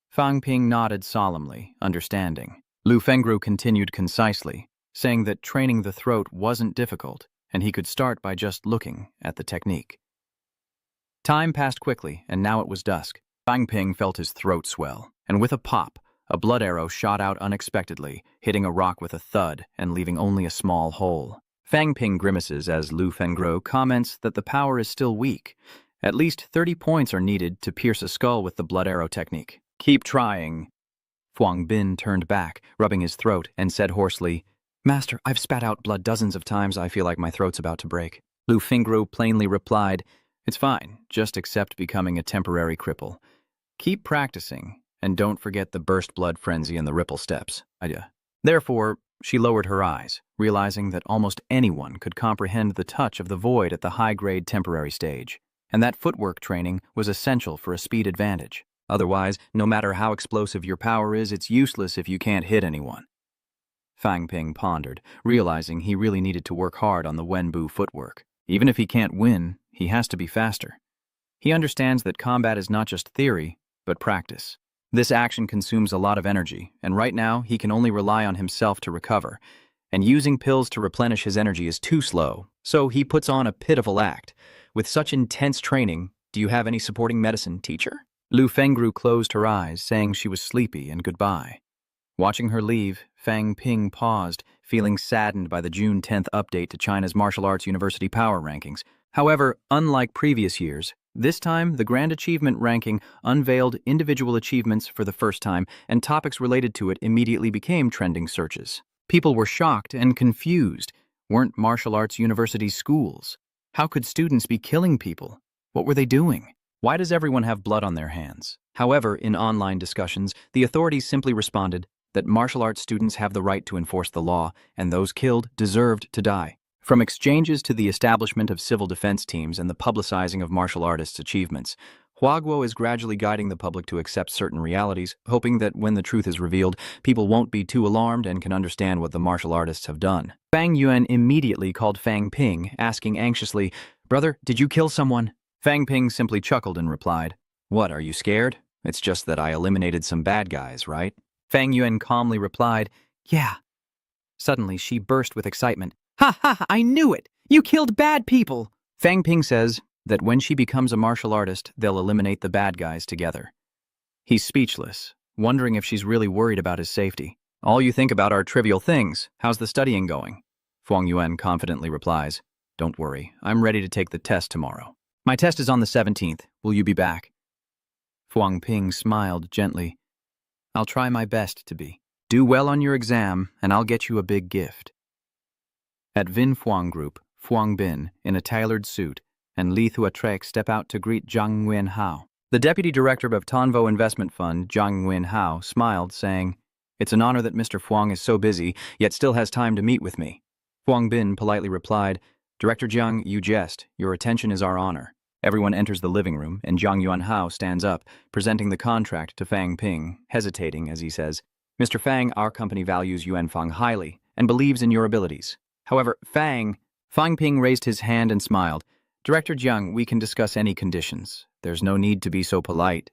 Fang Ping nodded solemnly, understanding. Lu Fengru continued concisely, saying that training the throat wasn't difficult, and he could start by just looking at the technique. Time passed quickly, and now it was dusk. Fang Ping felt his throat swell, and with a pop, a blood arrow shot out unexpectedly, hitting a rock with a thud and leaving only a small hole. Fang Ping grimaces as Lu Fengru comments that the power is still weak. At least 30 points are needed to pierce a skull with the blood arrow technique. Keep trying. Huang Bin turned back, rubbing his throat, and said hoarsely, Master, I've spat out blood dozens of times. I feel like my throat's about to break. Lu Fengru plainly replied, It's fine. Just accept becoming a temporary cripple. Keep practicing, and don't forget the burst blood frenzy and the ripple steps. Therefore, she lowered her eyes, realizing that almost anyone could comprehend the touch of the void at the high-grade temporary stage, and that footwork training was essential for a speed advantage. Otherwise, no matter how explosive your power is, it's useless if you can't hit anyone. Fang Ping pondered, realizing he really needed to work hard on the Wenbu footwork. Even if he can't win, he has to be faster. He understands that combat is not just theory, but practice. This action consumes a lot of energy, and right now he can only rely on himself to recover, and using pills to replenish his energy is too slow, so he puts on a pitiful act. With such intense training, do you have any supporting medicine, teacher? Lu Fengru closed her eyes, saying she was sleepy and goodbye. Watching her leave, Fang Ping paused, feeling saddened by the June 10th update to China's martial arts university power rankings. However, unlike previous years, this time the Grand Achievement ranking unveiled individual achievements for the first time, and topics related to it immediately became trending searches. People were shocked and confused. Weren't martial arts universities schools? How could students be killing people? What were they doing? Why does everyone have blood on their hands? However, in online discussions, the authorities simply responded that martial arts students have the right to enforce the law, and those killed deserved to die. From exchanges to the establishment of civil defense teams and the publicizing of martial artists' achievements, Huaguo is gradually guiding the public to accept certain realities, hoping that when the truth is revealed, people won't be too alarmed and can understand what the martial artists have done. Fang Yuan immediately called Fang Ping, asking anxiously, Brother, did you kill someone? Fang Ping simply chuckled and replied, What, are you scared? It's just that I eliminated some bad guys, right? Fang Yuan calmly replied, Yeah. Suddenly, she burst with excitement. Ha ha, I knew it! You killed bad people! Fang Ping says that when she becomes a martial artist, they'll eliminate the bad guys together. He's speechless, wondering if she's really worried about his safety. All you think about are trivial things. How's the studying going? Huang Yuan confidently replies, Don't worry, I'm ready to take the test tomorrow. My test is on the 17th. Will you be back? Huang Ping smiled gently. I'll try my best to be. Do well on your exam, and I'll get you a big gift. At Vin Phuong Group, Phuong Bin, in a tailored suit, and Li Thuatrek step out to greet Zhang Nguyen Hao. The deputy director of Tonvo Investment Fund, Zhang Nguyen Hao, smiled, saying, It's an honor that Mr. Phuong is so busy, yet still has time to meet with me. Phuong Bin politely replied, Director Zhang, you jest. Your attention is our honor. Everyone enters the living room, and Zhang Yuan Hao stands up, presenting the contract to Fang Ping, hesitating as he says, Mr. Fang, our company values Yuan Fang highly and believes in your abilities. However, Fang Ping raised his hand and smiled. Director Zhang, we can discuss any conditions. There's no need to be so polite.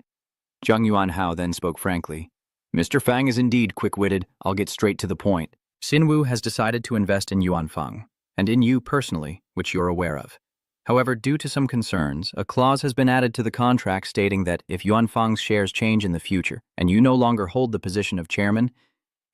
Zhang Yuan Hao then spoke frankly. Mr. Fang is indeed quick-witted. I'll get straight to the point. Xinwu has decided to invest in Yuan Fang, and in you personally, which you're aware of. However, due to some concerns, a clause has been added to the contract stating that if Yuan Fang's shares change in the future and you no longer hold the position of chairman,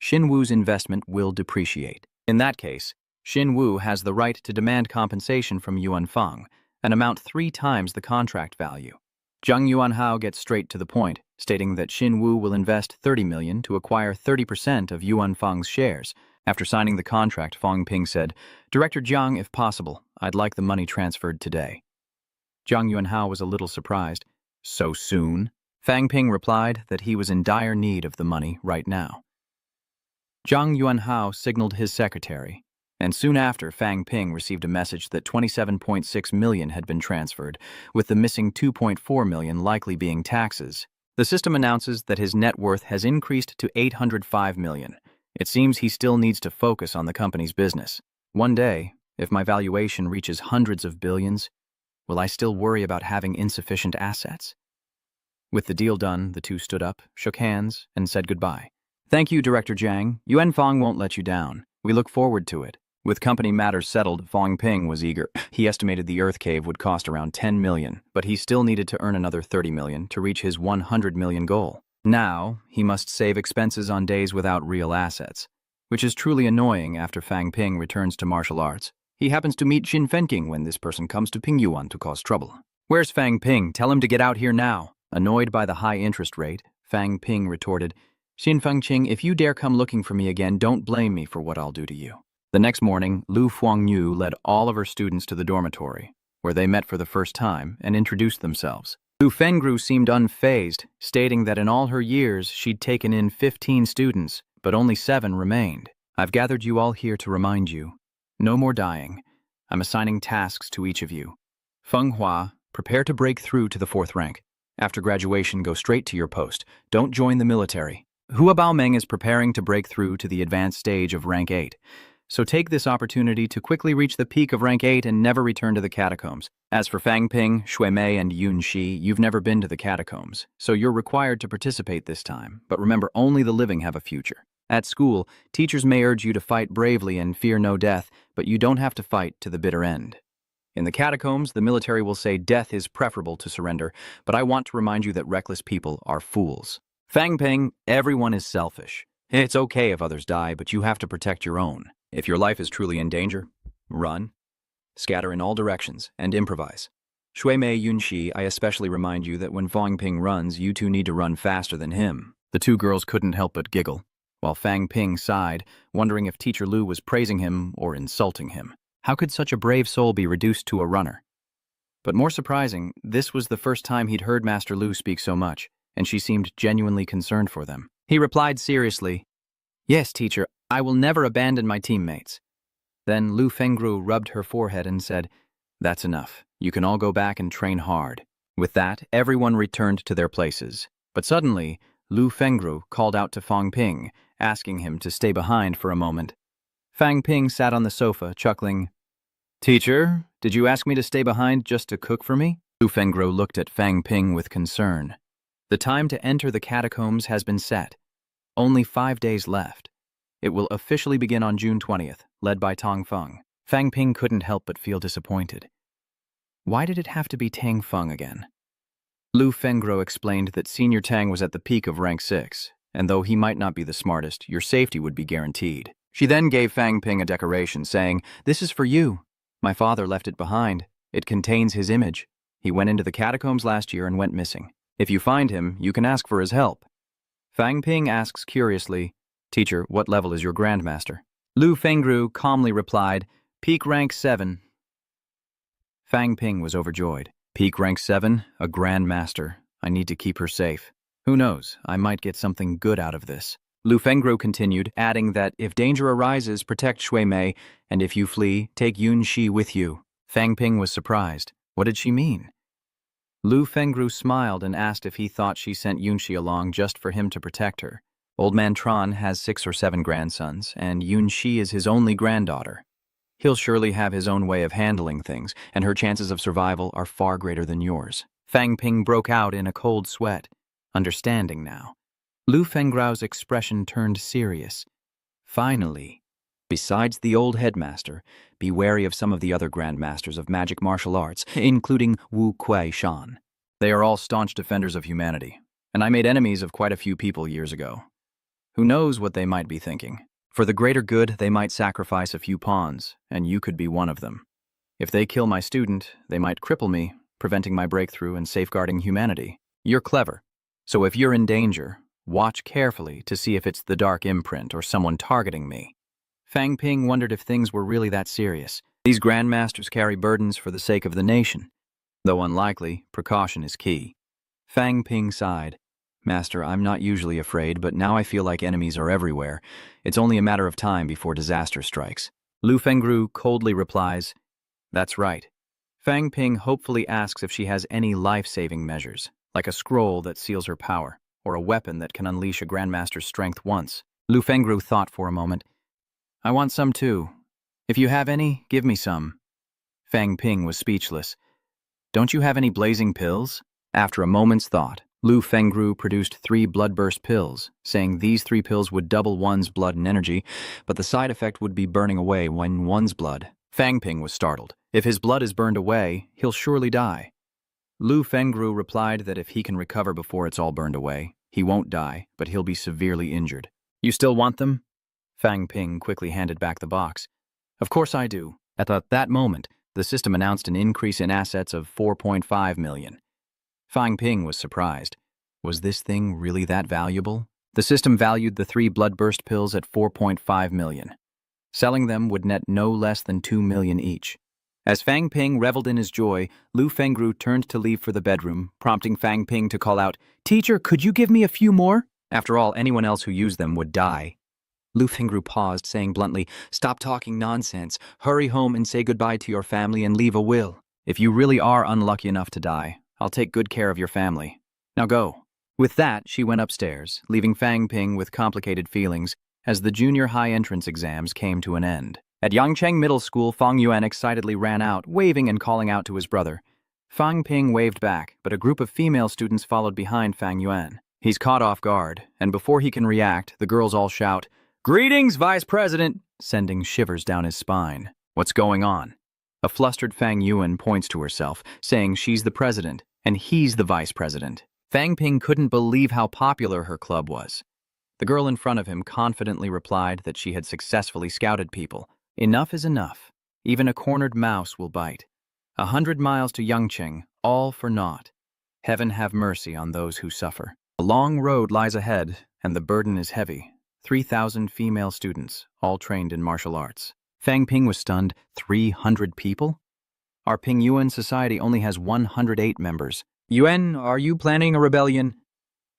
Xinwu's investment will depreciate. In that case, Xinwu has the right to demand compensation from Yuan Fang, an amount 3 times the contract value. Zhang Yuanhao gets straight to the point, stating that Xinwu will invest $30 million to acquire 30% of Yuan Fang's shares. After signing the contract, Fang Ping said, Director Zhang, if possible, I'd like the money transferred today. Zhang Yuanhao was a little surprised. So soon? Fang Ping replied that he was in dire need of the money right now. Zhang Yuanhao signaled his secretary, and soon after, Fang Ping received a message that 27.6 million had been transferred, with the missing 2.4 million likely being taxes. The system announces that his net worth has increased to 805 million. It seems he still needs to focus on the company's business. One day, If my valuation reaches hundreds of billions, will I still worry about having insufficient assets? With the deal done, the two stood up, shook hands, and said goodbye. Thank you, Director Jiang. Yuan Fang won't let you down. We look forward to it. With company matters settled, Fang Ping was eager. He estimated the Earth Cave would cost around 10 million, but he still needed to earn another 30 million to reach his 100 million goal. Now, he must save expenses on days without real assets, which is truly annoying after Fang Ping returns to martial arts. He happens to meet Xin Fenking when this person comes to Ping Yuan to cause trouble. Where's Fang Ping? Tell him to get out here now. Annoyed by the high interest rate, Fang Ping retorted, Xin Fengqing, if you dare come looking for me again, don't blame me for what I'll do to you. The next morning, Lu Fuangyu led all of her students to the dormitory, where they met for the first time and introduced themselves. Lu Fengru seemed unfazed, stating that in all her years she'd taken in 15 students, but only 7 remained. I've gathered you all here to remind you. No more dying. I'm assigning tasks to each of you. Feng Hua, prepare to break through to the 4th rank. After graduation, go straight to your post. Don't join the military. Hua Baomeng is preparing to break through to the advanced stage of rank 8. So take this opportunity to quickly reach the peak of rank 8 and never return to the catacombs. As for Fang Ping, Shui Mei, and Yun Shi, you've never been to the catacombs, so you're required to participate this time. But remember, only the living have a future. At school, teachers may urge you to fight bravely and fear no death, but you don't have to fight to the bitter end. In the catacombs, the military will say death is preferable to surrender, but I want to remind you that reckless people are fools. Fang Ping, everyone is selfish. It's okay if others die, but you have to protect your own. If your life is truly in danger, run, scatter in all directions, and improvise. Shui Mei Yunxi, I especially remind you that when Fang Ping runs, you two need to run faster than him. The two girls couldn't help but giggle, while Fang Ping sighed, wondering if Teacher Lu was praising him or insulting him. How could such a brave soul be reduced to a runner? But more surprising, this was the first time he'd heard Master Lu speak so much, and she seemed genuinely concerned for them. He replied seriously, Yes, teacher, I will never abandon my teammates. Then Lu Fengru rubbed her forehead and said, That's enough. You can all go back and train hard. With that, everyone returned to their places. But suddenly, Lu Fengru called out to Fang Ping, asking him to stay behind for a moment. Fang Ping sat on the sofa, chuckling. Teacher, did you ask me to stay behind just to cook for me? Lu Fengru looked at Fang Ping with concern. The time to enter the catacombs has been set. Only 5 days left. It will officially begin on June 20th, led by Tang Feng. Fang Ping couldn't help but feel disappointed. Why did it have to be Tang Feng again? Lu Fengru explained that Senior Tang was at the peak of rank 6, and though he might not be the smartest, your safety would be guaranteed. She then gave Fang Ping a decoration, saying, This is for you. My father left it behind. It contains his image. He went into the catacombs last year and went missing. If you find him, you can ask for his help. Fang Ping asks curiously, Teacher, what level is your Grandmaster? Lu Fengru calmly replied, Peak rank 7. Fang Ping was overjoyed. Peak rank 7, a Grandmaster. I need to keep her safe. Who knows, I might get something good out of this. Lu Fengru continued, adding that if danger arises, protect Shui Mei, and if you flee, take Yun Shi with you. Fang Ping was surprised. What did she mean? Lu Fengru smiled and asked if he thought she sent Yun Shi along just for him to protect her. Old man Tron has 6 or 7 grandsons, and Yun Shi is his only granddaughter. He'll surely have his own way of handling things, and her chances of survival are far greater than yours. Fang Ping broke out in a cold sweat, understanding now. Lu Fengru's expression turned serious. Finally. Besides the old headmaster, be wary of some of the other grandmasters of magic martial arts, including Wu Kuei Shan. They are all staunch defenders of humanity, and I made enemies of quite a few people years ago. Who knows what they might be thinking? For the greater good, they might sacrifice a few pawns, and you could be one of them. If they kill my student, they might cripple me, preventing my breakthrough and safeguarding humanity. You're clever, so if you're in danger, watch carefully to see if it's the dark imprint or someone targeting me. Fang Ping wondered if things were really that serious. These grandmasters carry burdens for the sake of the nation. Though unlikely, precaution is key. Fang Ping sighed. Master, I'm not usually afraid, but now I feel like enemies are everywhere. It's only a matter of time before disaster strikes. Lu Fengru coldly replies, That's right. Fang Ping hopefully asks if she has any life-saving measures, like a scroll that seals her power, or a weapon that can unleash a grandmaster's strength once. Lu Fengru thought for a moment. I want some too. If you have any, give me some. Fang Ping was speechless. Don't you have any blazing pills? After a moment's thought, Lu Fengru produced 3 bloodburst pills, saying these 3 pills would double one's blood and energy, but the side effect would be burning away when one's blood. Fang Ping was startled. If his blood is burned away, he'll surely die. Lu Fengru replied that if he can recover before it's all burned away, he won't die, but he'll be severely injured. You still want them? Fang Ping quickly handed back the box. Of course I do. At that moment, the system announced an increase in assets of 4.5 million. Fang Ping was surprised. Was this thing really that valuable? The system valued the 3 bloodburst pills at 4.5 million. Selling them would net no less than 2 million each. As Fang Ping reveled in his joy, Lu Fengru turned to leave for the bedroom, prompting Fang Ping to call out, "Teacher, could you give me a few more?" After all, anyone else who used them would die. Lu Fengru paused, saying bluntly, "Stop talking nonsense. Hurry home and say goodbye to your family and leave a will. If you really are unlucky enough to die, I'll take good care of your family. Now go." With that, she went upstairs, leaving Fang Ping with complicated feelings as the junior high entrance exams came to an end. At Yangcheng Middle School, Fang Yuan excitedly ran out, waving and calling out to his brother. Fang Ping waved back, but a group of female students followed behind Fang Yuan. He's caught off guard, and before he can react, the girls all shout, "Greetings, Vice President!" sending shivers down his spine. What's going on? A flustered Fang Yuan points to herself, saying she's the president, and he's the vice president. Fang Ping couldn't believe how popular her club was. The girl in front of him confidently replied that she had successfully scouted people. Enough is enough. Even a cornered mouse will bite. 100 miles to Yangcheng, all for naught. Heaven have mercy on those who suffer. A long road lies ahead, and the burden is heavy. 3,000 female students, all trained in martial arts. Fang Ping was stunned. 300 people? Our Ping Yuan society only has 108 members. Yuan, are you planning a rebellion?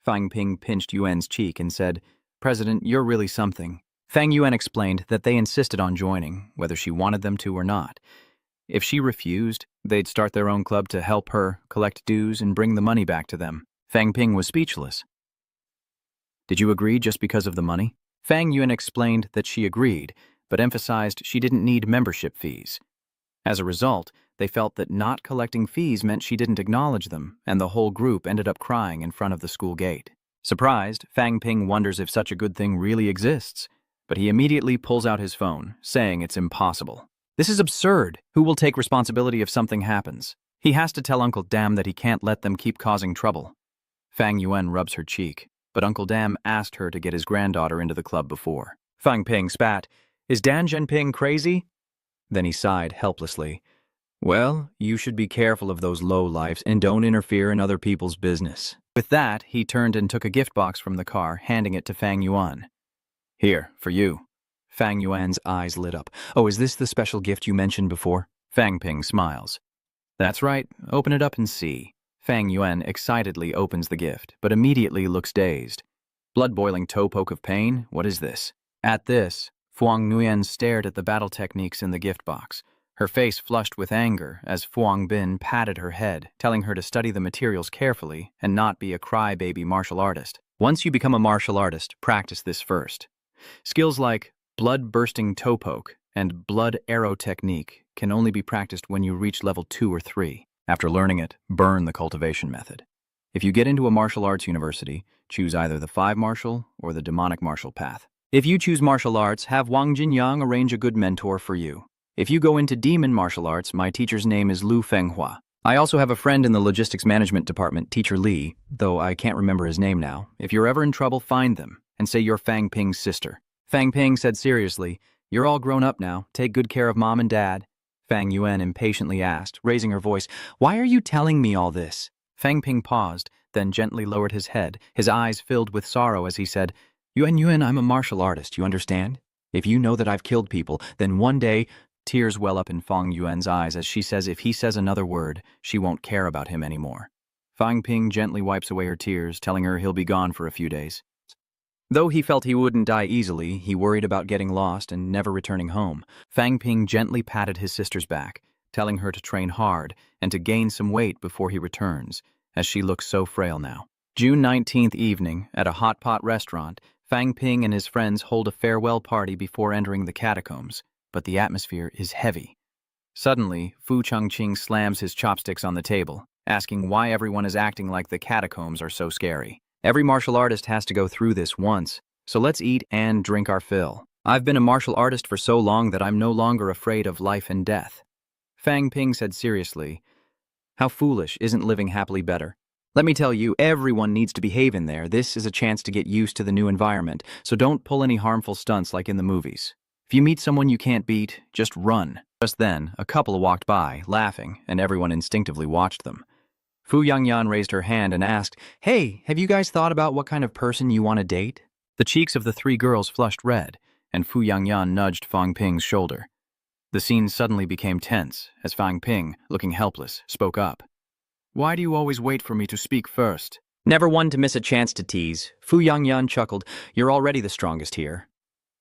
Fang Ping pinched Yuan's cheek and said, "President, you're really something." Fang Yuan explained that they insisted on joining, whether she wanted them to or not. If she refused, they'd start their own club to help her, collect dues, and bring the money back to them. Fang Ping was speechless. "Did you agree just because of the money?" Fang Yuan explained that she agreed, but emphasized she didn't need membership fees. As a result, they felt that not collecting fees meant she didn't acknowledge them, and the whole group ended up crying in front of the school gate. Surprised, Fang Ping wonders if such a good thing really exists, but he immediately pulls out his phone, saying it's impossible. This is absurd. Who will take responsibility if something happens? He has to tell Uncle Dam that he can't let them keep causing trouble. Fang Yuan rubs her cheek, but Uncle Dam asked her to get his granddaughter into the club before. Fang Ping spat. "Is Dan Zhenping crazy?" Then he sighed helplessly. "Well, you should be careful of those lowlifes and don't interfere in other people's business." With that, he turned and took a gift box from the car, handing it to Fang Yuan. "Here, for you." Fang Yuan's eyes lit up. "Oh, is this the special gift you mentioned before?" Fang Ping smiles. "That's right. Open it up and see." Fang Yuan excitedly opens the gift, but immediately looks dazed. Blood-boiling toe poke of pain? What is this? At this, Fuang Nguyen stared at the battle techniques in the gift box. Her face flushed with anger as Fuang Bin patted her head, telling her to study the materials carefully and not be a crybaby martial artist. Once you become a martial artist, practice this first. Skills like blood-bursting toe poke and blood arrow technique can only be practiced when you reach level 2 or 3. After learning it, burn the cultivation method. If you get into a martial arts university, choose either the 5 martial or the demonic martial path. If you choose martial arts, have Wang Jinyang arrange a good mentor for you. If you go into demon martial arts, my teacher's name is Lu Fenghua. I also have a friend in the logistics management department, Teacher Li, though I can't remember his name now. If you're ever in trouble, find them and say you're Fang Ping's sister. Fang Ping said seriously, "You're all grown up now. Take good care of Mom and Dad." Fang Yuan impatiently asked, raising her voice, "Why are you telling me all this?" Fang Ping paused, then gently lowered his head, his eyes filled with sorrow as he said, Yuan, I'm a martial artist, you understand? If you know that I've killed people, then one day..." Tears well up in Fang Yuan's eyes as she says if he says another word, she won't care about him anymore. Fang Ping gently wipes away her tears, telling her he'll be gone for a few days. Though he felt he wouldn't die easily, he worried about getting lost and never returning home. Fang Ping gently patted his sister's back, telling her to train hard and to gain some weight before he returns, as she looks so frail now. June 19th evening, at a hot pot restaurant, Fang Ping and his friends hold a farewell party before entering the catacombs. but the atmosphere is heavy. Suddenly, Fu Changqing slams his chopsticks on the table, asking why everyone is acting like the catacombs are so scary. Every martial artist has to go through this once, so let's eat and drink our fill. I've been a martial artist for so long that I'm no longer afraid of life and death. Fang Ping said seriously, "How foolish, isn't living happily better? Let me tell you, everyone needs to behave in there. This is a chance to get used to the new environment, so don't pull any harmful stunts like in the movies. If you meet someone you can't beat, just run." Just then, a couple walked by, laughing, and everyone instinctively watched them. Fu Yangyan raised her hand and asked, "Hey, have you guys thought about what kind of person you want to date?" The cheeks of the three girls flushed red, and Fu Yangyan nudged Fang Ping's shoulder. The scene suddenly became tense as Fang Ping, looking helpless, spoke up. "Why do you always wait for me to speak first?" Never one to miss a chance to tease. Fu Yangyan chuckled, "You're already the strongest here."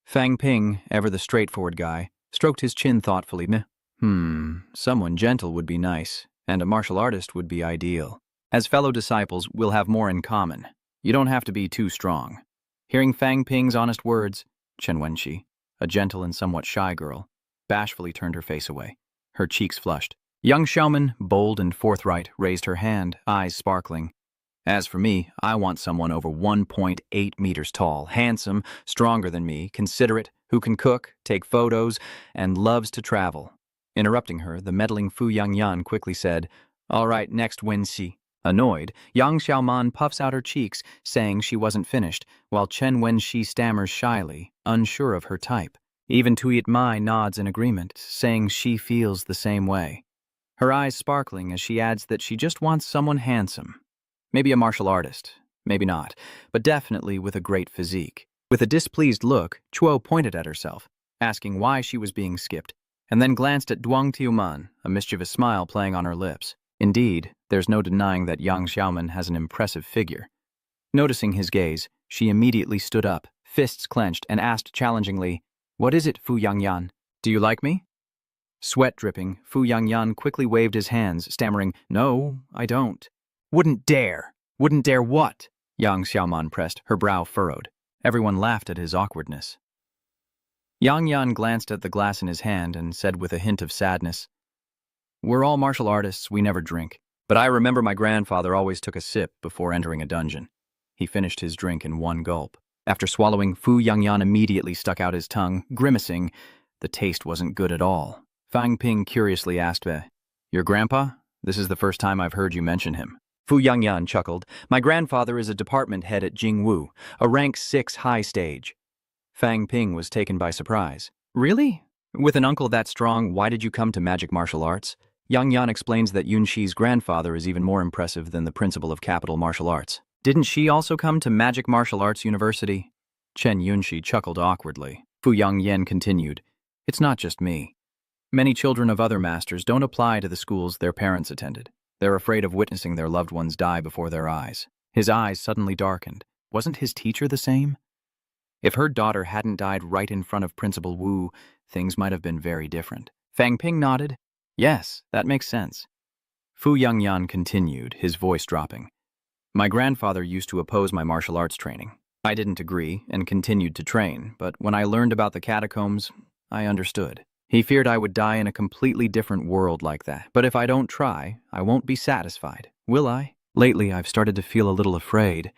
Fang Ping, ever the straightforward guy, stroked his chin thoughtfully. Someone gentle would be nice, and a martial artist would be ideal. As fellow disciples, we'll have more in common. You don't have to be too strong. Hearing Fang Ping's honest words, Chen Wenxi, a gentle and somewhat shy girl, bashfully turned her face away. Her cheeks flushed. Young Xiaoman, bold and forthright, raised her hand, eyes sparkling. As for me, I want someone over 1.8 meters tall, handsome, stronger than me, considerate, who can cook, take photos, and loves to travel. Interrupting her, the meddling Fu Yangyan quickly said, "All right, next Wenxi." Annoyed, Yang Xiaoman puffs out her cheeks, saying she wasn't finished, while Chen Wenxi stammers shyly, unsure of her type. Even Tuyet Mai nods in agreement, saying she feels the same way. Her eyes sparkling as she adds that she just wants someone handsome. Maybe a martial artist, maybe not, but definitely with a great physique. With a displeased look, Chuo pointed at herself, asking why she was being skipped, and then glanced at Duang Tiuman, a mischievous smile playing on her lips. Indeed, there's no denying that Yang Xiaoman has an impressive figure. Noticing his gaze, she immediately stood up, fists clenched, and asked challengingly, "What is it, Fu Yangyan? Do you like me?" Sweat dripping, Fu Yangyan quickly waved his hands, stammering, "No, I don't." "Wouldn't dare! Wouldn't dare what?" Yang Xiaoman pressed, her brow furrowed. Everyone laughed at his awkwardness. Yang Yan glanced at the glass in his hand and said with a hint of sadness, "We're all martial artists, we never drink. But I remember my grandfather always took a sip before entering a dungeon." He finished his drink in one gulp. After swallowing, Fu Yangyan immediately stuck out his tongue, grimacing. The taste wasn't good at all. Fang Ping curiously asked, "Your grandpa? This is the first time I've heard you mention him." Fu Yangyan chuckled. "My grandfather is a department head at Jingwu, a rank 6 high stage." Fang Ping was taken by surprise. "Really? With an uncle that strong, why did you come to magic martial arts?" Yang Yan explains that Yunxi's grandfather is even more impressive than the principal of capital martial arts. "Didn't she also come to Magic Martial Arts University?" Chen Yunxi chuckled awkwardly. Fu Yangyan continued, "It's not just me. Many children of other masters don't apply to the schools their parents attended. They're afraid of witnessing their loved ones die before their eyes." His eyes suddenly darkened. Wasn't his teacher the same? If her daughter hadn't died right in front of Principal Wu, things might have been very different. Fang Ping nodded. "Yes, that makes sense." Fu Yangyan continued, his voice dropping. "My grandfather used to oppose my martial arts training. I didn't agree and continued to train, but when I learned about the catacombs, I understood. He feared I would die in a completely different world like that. But if I don't try, I won't be satisfied, will I? Lately, I've started to feel a little afraid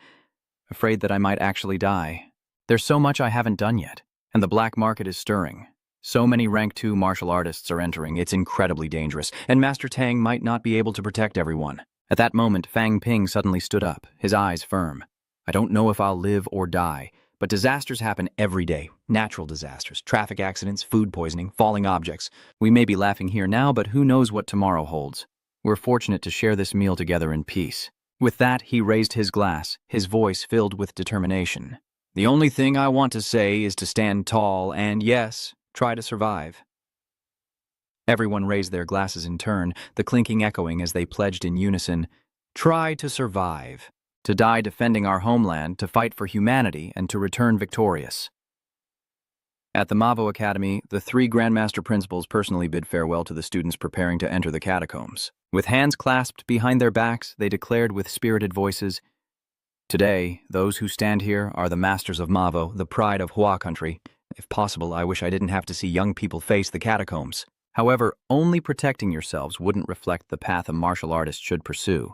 that I might actually die. There's so much I haven't done yet, and the black market is stirring. So many rank 2 martial artists are entering, it's incredibly dangerous, and Master Tang might not be able to protect everyone." At that moment, Fang Ping suddenly stood up, his eyes firm. "I don't know if I'll live or die, but disasters happen every day. Natural disasters, traffic accidents, food poisoning, falling objects. We may be laughing here now, but who knows what tomorrow holds. We're fortunate to share this meal together in peace." With that, he raised his glass, his voice filled with determination. "The only thing I want to say is to stand tall and, yes, try to survive." Everyone raised their glasses in turn, the clinking echoing as they pledged in unison, "Try to survive. To die defending our homeland, to fight for humanity, and to return victorious." At the Mavo Academy, the 3 Grandmaster Principals personally bid farewell to the students preparing to enter the catacombs. With hands clasped behind their backs, they declared with spirited voices, "Today, those who stand here are the masters of Mavo, the pride of Hua country. If possible, I wish I didn't have to see young people face the catacombs. However, only protecting yourselves wouldn't reflect the path a martial artist should pursue.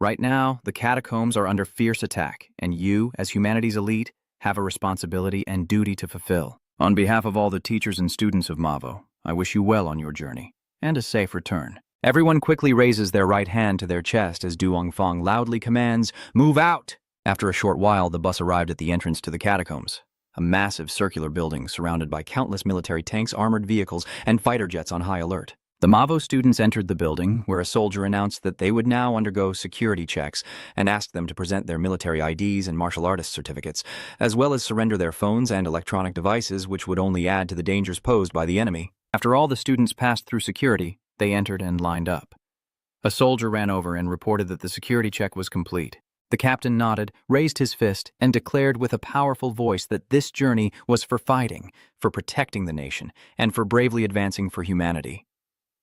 Right now, the catacombs are under fierce attack, and you, as humanity's elite, have a responsibility and duty to fulfill. On behalf of all the teachers and students of Mavo, I wish you well on your journey, and a safe return. Everyone quickly raises their right hand to their chest as Duong Fong loudly commands, "Move out!" After a short while, the bus arrived at the entrance to the catacombs, a massive circular building surrounded by countless military tanks, armored vehicles, and fighter jets on high alert. The Mavo students entered the building, where a soldier announced that they would now undergo security checks and asked them to present their military IDs and martial artist certificates, as well as surrender their phones and electronic devices, which would only add to the dangers posed by the enemy. After all the students passed through security, they entered and lined up. A soldier ran over and reported that the security check was complete. The captain nodded, raised his fist, and declared with a powerful voice that this journey was for fighting, for protecting the nation, and for bravely advancing for humanity.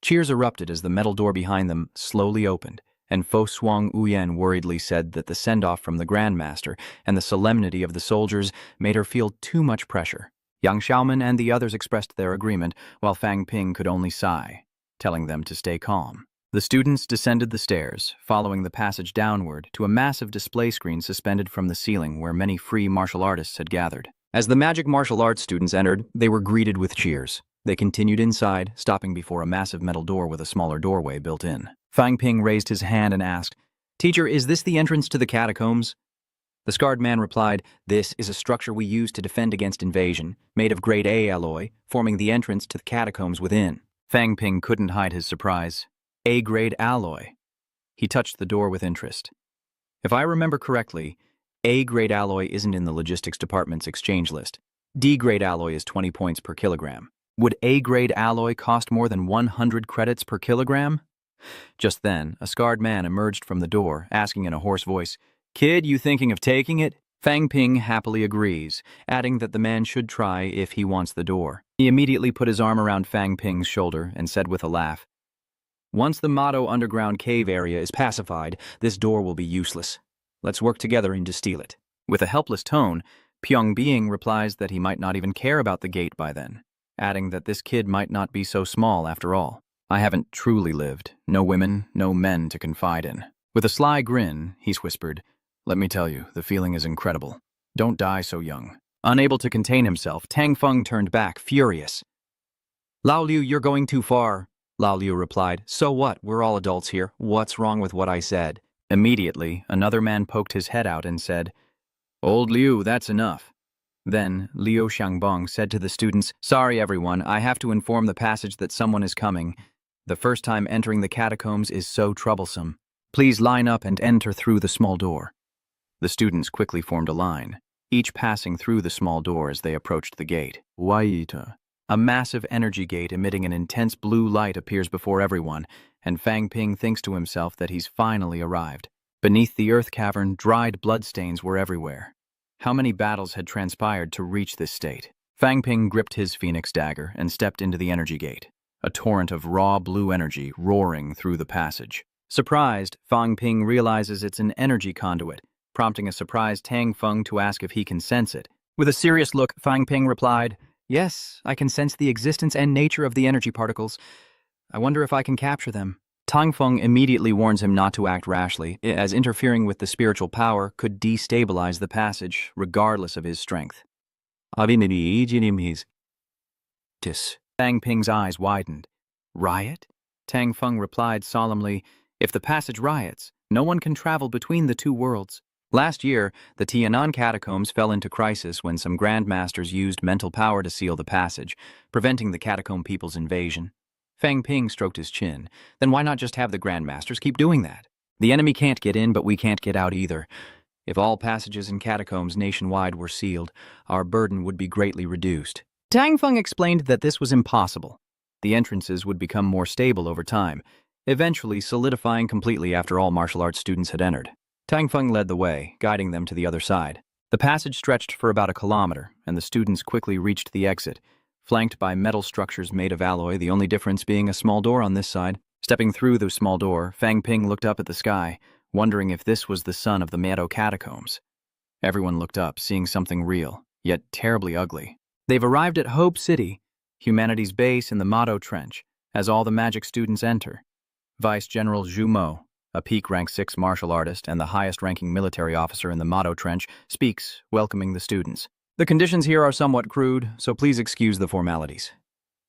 Cheers erupted as the metal door behind them slowly opened, and Fo Swang Uyen worriedly said that the send-off from the Grandmaster and the solemnity of the soldiers made her feel too much pressure. Yang Xiaoman and the others expressed their agreement, while Fang Ping could only sigh, telling them to stay calm. The students descended the stairs, following the passage downward to a massive display screen suspended from the ceiling where many free martial artists had gathered. As the magic martial arts students entered, they were greeted with cheers. They continued inside, stopping before a massive metal door with a smaller doorway built in. Fang Ping raised his hand and asked, "Teacher, is this the entrance to the catacombs?" The scarred man replied, "This is a structure we use to defend against invasion, made of grade A alloy, forming the entrance to the catacombs within." Fang Ping couldn't hide his surprise. A-grade alloy. He touched the door with interest. If I remember correctly, A-grade alloy isn't in the logistics department's exchange list. D-grade alloy is 20 points per kilogram. Would A-grade alloy cost more than 100 credits per kilogram? Just then, a scarred man emerged from the door, asking in a hoarse voice, "Kid, you thinking of taking it?" Fang Ping happily agrees, adding that the man should try if he wants the door. He immediately put his arm around Fang Ping's shoulder and said with a laugh, "Once the Mado underground cave area is pacified, this door will be useless. Let's work together to steal it." With a helpless tone, Pyong Being replies that he might not even care about the gate by then, adding that this kid might not be so small after all. "I haven't truly lived. No women, no men to confide in." With a sly grin, he's whispered, "Let me tell you, the feeling is incredible. Don't die so young." Unable to contain himself, Tang Feng turned back, furious. "Lao Liu, you're going too far." Lao Liu replied, "So what? We're all adults here. What's wrong with what I said?" Immediately, another man poked his head out and said, "Old Liu, that's enough." Then, Liu Xiangbong said to the students, "Sorry everyone, I have to inform the passage that someone is coming. The first time entering the catacombs is so troublesome. Please line up and enter through the small door." The students quickly formed a line, each passing through the small door as they approached the gate. Waita. A massive energy gate emitting an intense blue light appears before everyone, and Fang Ping thinks to himself that he's finally arrived. Beneath the earth cavern, dried bloodstains were everywhere. How many battles had transpired to reach this state? Fang Ping gripped his phoenix dagger and stepped into the energy gate, a torrent of raw blue energy roaring through the passage. Surprised, Fang Ping realizes it's an energy conduit, prompting a surprised Tang Feng to ask if he can sense it. With a serious look, Fang Ping replied, "Yes, I can sense the existence and nature of the energy particles. I wonder if I can capture them." Tang Feng immediately warns him not to act rashly, as interfering with the spiritual power could destabilize the passage, regardless of his strength. Fang Ping's eyes widened. "Riot?" Tang Feng replied solemnly, "If the passage riots, no one can travel between the two worlds." Last year, the Tianan catacombs fell into crisis when some grandmasters used mental power to seal the passage, preventing the catacomb people's invasion. Fang Ping stroked his chin. Then why not just have the grandmasters keep doing that? The enemy can't get in, but we can't get out either. If all passages and catacombs nationwide were sealed, our burden would be greatly reduced. Tang Feng explained that this was impossible. The entrances would become more stable over time, eventually solidifying completely after all martial arts students had entered. Tang Feng led the way, guiding them to the other side. The passage stretched for about a kilometer, and the students quickly reached the exit, flanked by metal structures made of alloy, the only difference being a small door on this side. Stepping through the small door, Fang Ping looked up at the sky, wondering if this was the sun of the Meadow catacombs. Everyone looked up, seeing something real, yet terribly ugly. They've arrived at Hope City, humanity's base in the Motto Trench, as all the magic students enter. Vice General Zhu Mo, a peak rank 6 martial artist and the highest-ranking military officer in the Motto Trench, speaks, welcoming the students. The conditions here are somewhat crude, so please excuse the formalities.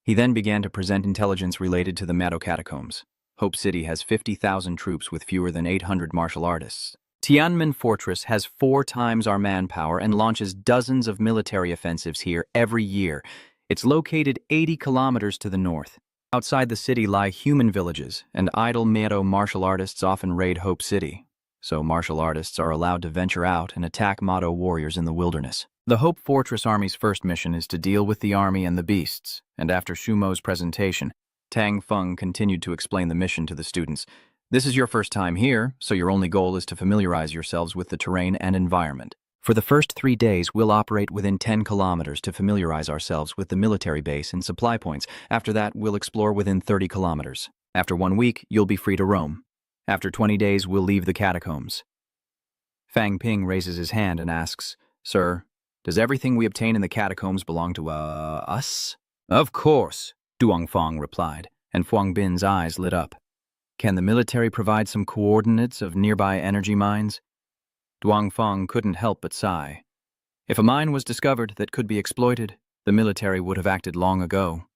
He then began to present intelligence related to the Motto catacombs. Hope City has 50,000 troops with fewer than 800 martial artists. Tiananmen Fortress has 4 times our manpower and launches dozens of military offensives here every year. It's located 80 kilometers to the north. Outside the city lie human villages, and idle Motto martial artists often raid Hope City. So martial artists are allowed to venture out and attack Motto warriors in the wilderness. The Hope Fortress Army's first mission is to deal with the army and the beasts, and after Shumo's presentation, Tang Feng continued to explain the mission to the students. This is your first time here, so your only goal is to familiarize yourselves with the terrain and environment. For the first 3 days, we'll operate within 10 kilometers to familiarize ourselves with the military base and supply points. After that, we'll explore within 30 kilometers. After 1 week, you'll be free to roam. After 20 days, we'll leave the catacombs. Fang Ping raises his hand and asks, "Sir, does everything we obtain in the catacombs belong to, us?" "Of course," Duong Fong replied, and Fuang Bin's eyes lit up. "Can the military provide some coordinates of nearby energy mines?" Duong Fong couldn't help but sigh. If a mine was discovered that could be exploited, the military would have acted long ago.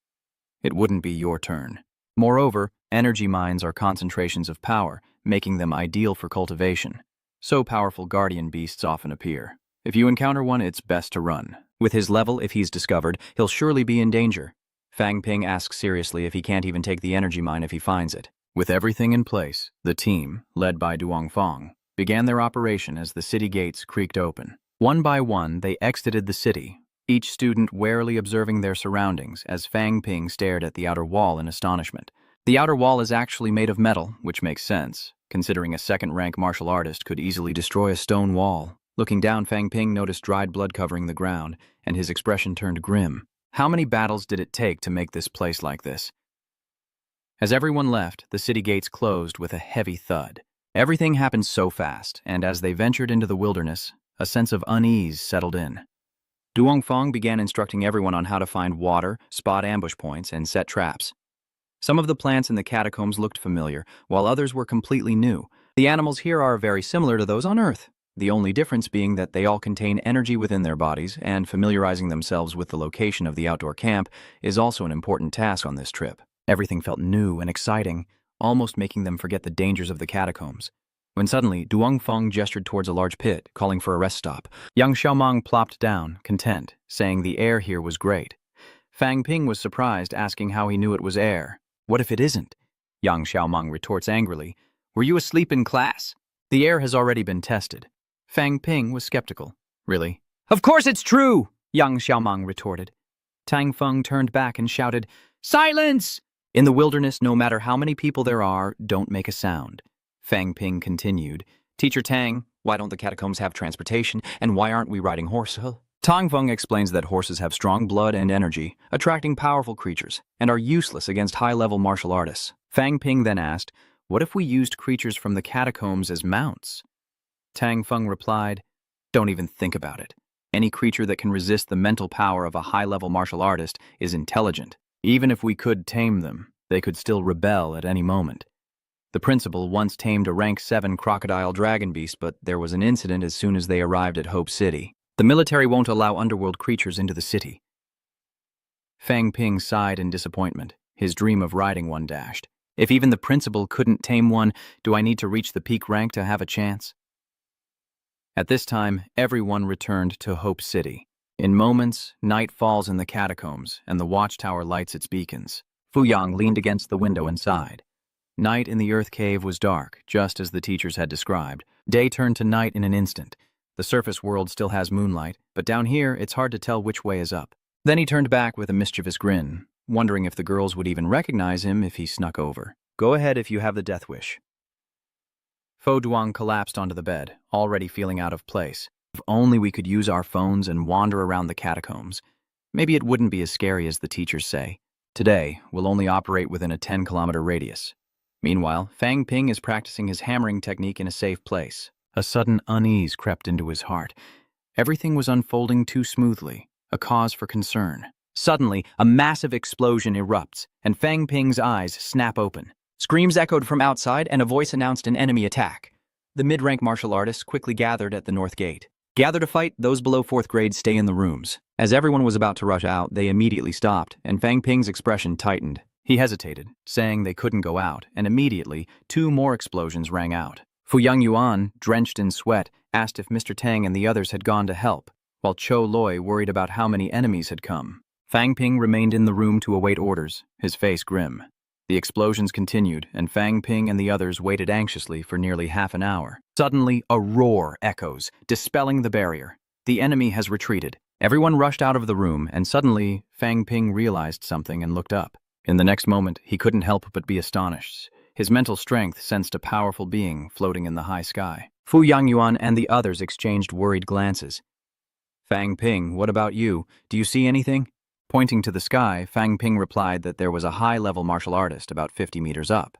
It wouldn't be your turn. Moreover, energy mines are concentrations of power, making them ideal for cultivation. So powerful guardian beasts often appear. If you encounter one, it's best to run. With his level, if he's discovered, he'll surely be in danger. Fang Ping asks seriously if he can't even take the energy mine if he finds it. With everything in place, the team, led by Duong Fong, began their operation as the city gates creaked open. One by one, they exited the city, each student warily observing their surroundings as Fang Ping stared at the outer wall in astonishment. The outer wall is actually made of metal, which makes sense, considering a second-rank martial artist could easily destroy a stone wall. Looking down, Fang Ping noticed dried blood covering the ground, and his expression turned grim. How many battles did it take to make this place like this? As everyone left, the city gates closed with a heavy thud. Everything happened so fast, and as they ventured into the wilderness, a sense of unease settled in. Duong Fong began instructing everyone on how to find water, spot ambush points, and set traps. Some of the plants in the catacombs looked familiar, while others were completely new. The animals here are very similar to those on Earth, the only difference being that they all contain energy within their bodies, and familiarizing themselves with the location of the outdoor camp is also an important task on this trip. Everything felt new and exciting, almost making them forget the dangers of the catacombs. When suddenly, Duong Fong gestured towards a large pit, calling for a rest stop. Young Xiaomang plopped down, content, saying the air here was great. Fang Ping was surprised, asking how he knew it was air. "What if it isn't?" Yang Xiaomang retorts angrily. "Were you asleep in class?" "The air has already been tested." Fang Ping was skeptical. "Really?" "Of course it's true!" Yang Xiaomang retorted. Tang Feng turned back and shouted, "Silence!" "In the wilderness, no matter how many people there are, don't make a sound." Fang Ping continued, "Teacher Tang, why don't the catacombs have transportation, and why aren't we riding horses?" Tang Feng explains that horses have strong blood and energy, attracting powerful creatures, and are useless against high-level martial artists. Fang Ping then asked, "What if we used creatures from the catacombs as mounts?" Tang Feng replied, "Don't even think about it. Any creature that can resist the mental power of a high-level martial artist is intelligent. Even if we could tame them, they could still rebel at any moment. The principal once tamed a rank 7 crocodile dragon beast, but there was an incident as soon as they arrived at Hope City. The military won't allow underworld creatures into the city." Fang Ping sighed in disappointment, his dream of riding one dashed. If even the principal couldn't tame one, do I need to reach the peak rank to have a chance? At this time, everyone returned to Hope City. In moments, night falls in the catacombs, and the watchtower lights its beacons. Fu Yang leaned against the window and sighed. Night in the earth cave was dark, just as the teachers had described. Day turned to night in an instant. The surface world still has moonlight, but down here, it's hard to tell which way is up. Then he turned back with a mischievous grin, wondering if the girls would even recognize him if he snuck over. "Go ahead if you have the death wish." Fo Duong collapsed onto the bed, already feeling out of place. If only we could use our phones and wander around the catacombs. Maybe it wouldn't be as scary as the teachers say. Today, we'll only operate within a 10-kilometer radius. Meanwhile, Fang Ping is practicing his hammering technique in a safe place. A sudden unease crept into his heart. Everything was unfolding too smoothly. a cause for concern. Suddenly, a massive explosion erupts, and Fang Ping's eyes snap open. Screams echoed from outside, and a voice announced an enemy attack. The mid-rank martial artists quickly gathered at the north gate. Gather to fight, those below 4th grade stay in the rooms. As everyone was about to rush out, they immediately stopped, and Fang Ping's expression tightened. He hesitated, saying they couldn't go out, and immediately, 2 more explosions rang out. Fu Yangyuan, drenched in sweat, asked if Mr. Tang and the others had gone to help, while Cho Loi worried about how many enemies had come. Fang Ping remained in the room to await orders, his face grim. The explosions continued, and Fang Ping and the others waited anxiously for nearly half an hour. Suddenly, a roar echoes, dispelling the barrier. The enemy has retreated. Everyone rushed out of the room, and suddenly, Fang Ping realized something and looked up. In the next moment, he couldn't help but be astonished. His mental strength sensed a powerful being floating in the high sky. Fu Yangyuan and the others exchanged worried glances. Fang Ping, what about you? Do you see anything? Pointing to the sky, Fang Ping replied that there was a high-level martial artist about 50 meters up.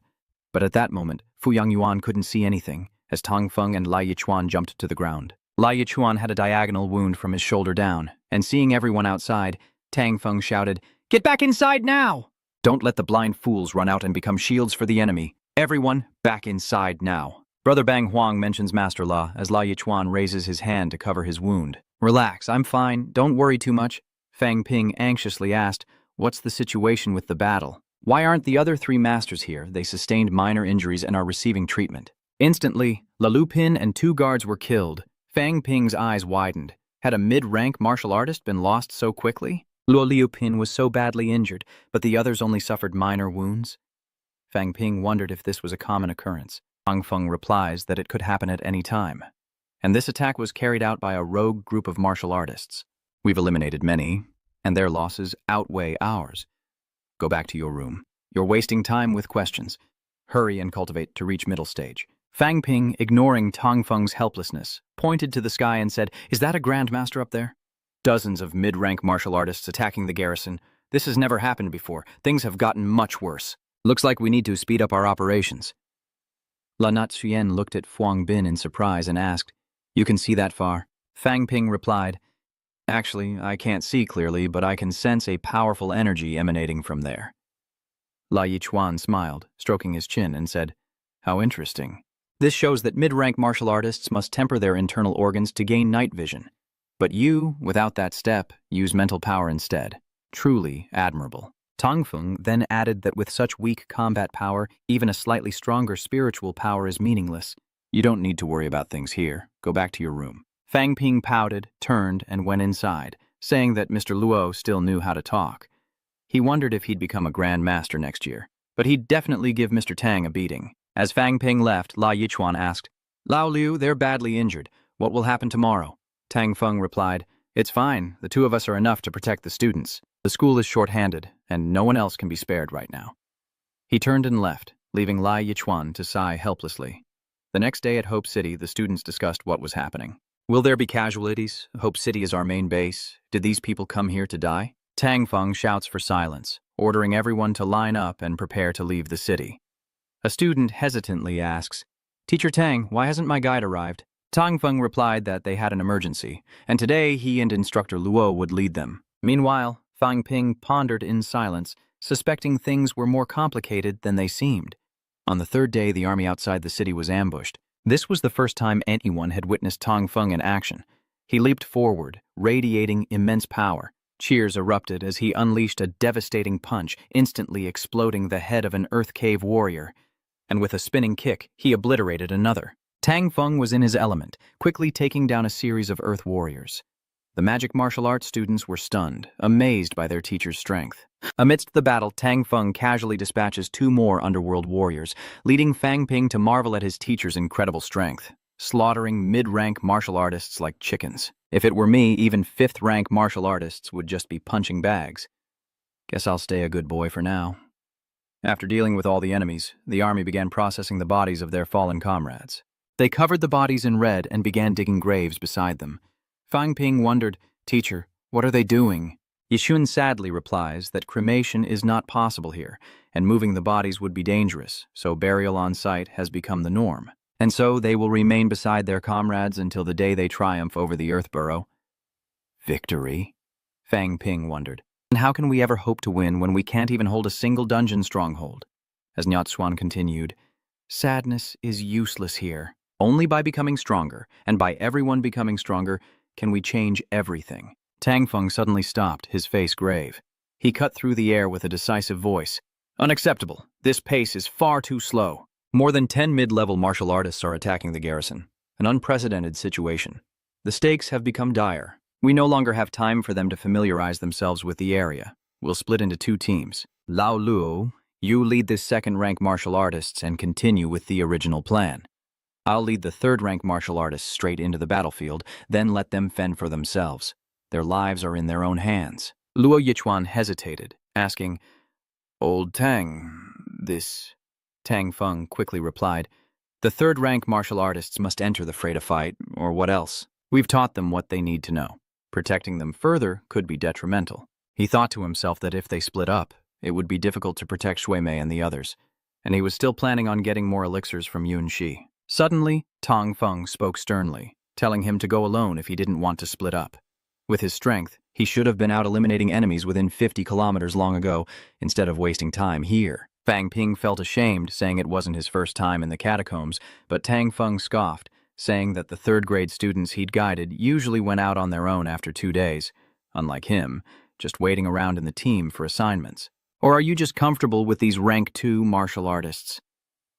But at that moment, Fu Yangyuan couldn't see anything, as Tang Feng and Lai Yichuan jumped to the ground. Lai Yichuan had a diagonal wound from his shoulder down, and seeing everyone outside, Tang Feng shouted, "Get back inside now! Don't let the blind fools run out and become shields for the enemy. Everyone, back inside now." Brother Bang Huang mentions Master La as Lai Yichuan raises his hand to cover his wound. "Relax, I'm fine, don't worry too much." Fang Ping anxiously asked, "What's the situation with the battle? Why aren't the other 3 masters here? They sustained minor injuries and are receiving treatment." Instantly, La Lupin and 2 guards were killed. Fang Ping's eyes widened. Had a mid-rank martial artist been lost so quickly? Luo Liupin was so badly injured, but the others only suffered minor wounds. Fang Ping wondered if this was a common occurrence. Tang Feng replies that it could happen at any time. And this attack was carried out by a rogue group of martial artists. We've eliminated many, and their losses outweigh ours. Go back to your room. You're wasting time with questions. Hurry and cultivate to reach middle stage. Fang Ping, ignoring Tang Feng's helplessness, pointed to the sky and said, "Is that a grandmaster up there?" Dozens of mid-rank martial artists attacking the garrison. This has never happened before. Things have gotten much worse. Looks like we need to speed up our operations. La Natsuyen looked at Fuang Bin in surprise and asked, "You can see that far?" Fang Ping replied, "Actually, I can't see clearly, but I can sense a powerful energy emanating from there." Lai Yichuan smiled, stroking his chin, and said, "How interesting. This shows that mid-rank martial artists must temper their internal organs to gain night vision. But you, without that step, use mental power instead. Truly admirable." Tang Feng then added that with such weak combat power, even a slightly stronger spiritual power is meaningless. "You don't need to worry about things here. Go back to your room." Fang Ping pouted, turned, and went inside, saying that Mr. Luo still knew how to talk. He wondered if he'd become a Grand Master next year, but he'd definitely give Mr. Tang a beating. As Fang Ping left, Lai Yichuan asked, "Lao Liu, they're badly injured. What will happen tomorrow?" Tang Feng replied, "It's fine. The 2 of us are enough to protect the students. The school is short-handed, and no one else can be spared right now." He turned and left, leaving Lai Yichuan to sigh helplessly. The next day at Hope City, the students discussed what was happening. "Will there be casualties? Hope City is our main base. Did these people come here to die?" Tang Feng shouts for silence, ordering everyone to line up and prepare to leave the city. A student hesitantly asks, "Teacher Tang, why hasn't my guide arrived?" Tang Feng replied that they had an emergency, and today he and Instructor Luo would lead them. Meanwhile, Fang Ping pondered in silence, suspecting things were more complicated than they seemed. On the 3rd day, the army outside the city was ambushed. This was the first time anyone had witnessed Tang Feng in action. He leaped forward, radiating immense power. Cheers erupted as he unleashed a devastating punch, instantly exploding the head of an Earth Cave warrior. And with a spinning kick, he obliterated another. Tang Feng was in his element, quickly taking down a series of Earth warriors. The magic martial arts students were stunned, amazed by their teacher's strength. Amidst the battle, Tang Feng casually dispatches 2 more underworld warriors, leading Fang Ping to marvel at his teacher's incredible strength, slaughtering mid-rank martial artists like chickens. If it were me, even 5th-rank martial artists would just be punching bags. Guess I'll stay a good boy for now. After dealing with all the enemies, the army began processing the bodies of their fallen comrades. They covered the bodies in red and began digging graves beside them. Fang Ping wondered, "Teacher, what are they doing?" Yishun sadly replies that cremation is not possible here, and moving the bodies would be dangerous, so burial on site has become the norm. And so they will remain beside their comrades until the day they triumph over the Earth Burrow. Victory? Fang Ping wondered. And how can we ever hope to win when we can't even hold a single dungeon stronghold? As Nyatswan continued, sadness is useless here. Only by becoming stronger, and by everyone becoming stronger, can we change everything. Tang Feng suddenly stopped, his face grave. He cut through the air with a decisive voice. Unacceptable. This pace is far too slow. More than 10 mid-level martial artists are attacking the garrison. An unprecedented situation. The stakes have become dire. We no longer have time for them to familiarize themselves with the area. We'll split into 2 teams. Lao Luo, you lead the second-rank martial artists and continue with the original plan. I'll lead the third-rank martial artists straight into the battlefield, then let them fend for themselves. Their lives are in their own hands. Luo Yichuan hesitated, asking, Old Tang, this... Tang Feng quickly replied, The third-rank martial artists must enter the fray to fight, or what else? We've taught them what they need to know. Protecting them further could be detrimental. He thought to himself that if they split up, it would be difficult to protect Shui Mei and the others, and he was still planning on getting more elixirs from Yun Shi. Suddenly, Tang Feng spoke sternly, telling him to go alone if he didn't want to split up. With his strength, he should have been out eliminating enemies within 50 kilometers long ago, instead of wasting time here. Fang Ping felt ashamed, saying it wasn't his first time in the catacombs, but Tang Feng scoffed, saying that the third-grade students he'd guided usually went out on their own after 2 days, unlike him, just waiting around in the team for assignments. Or are you just comfortable with these rank 2 martial artists?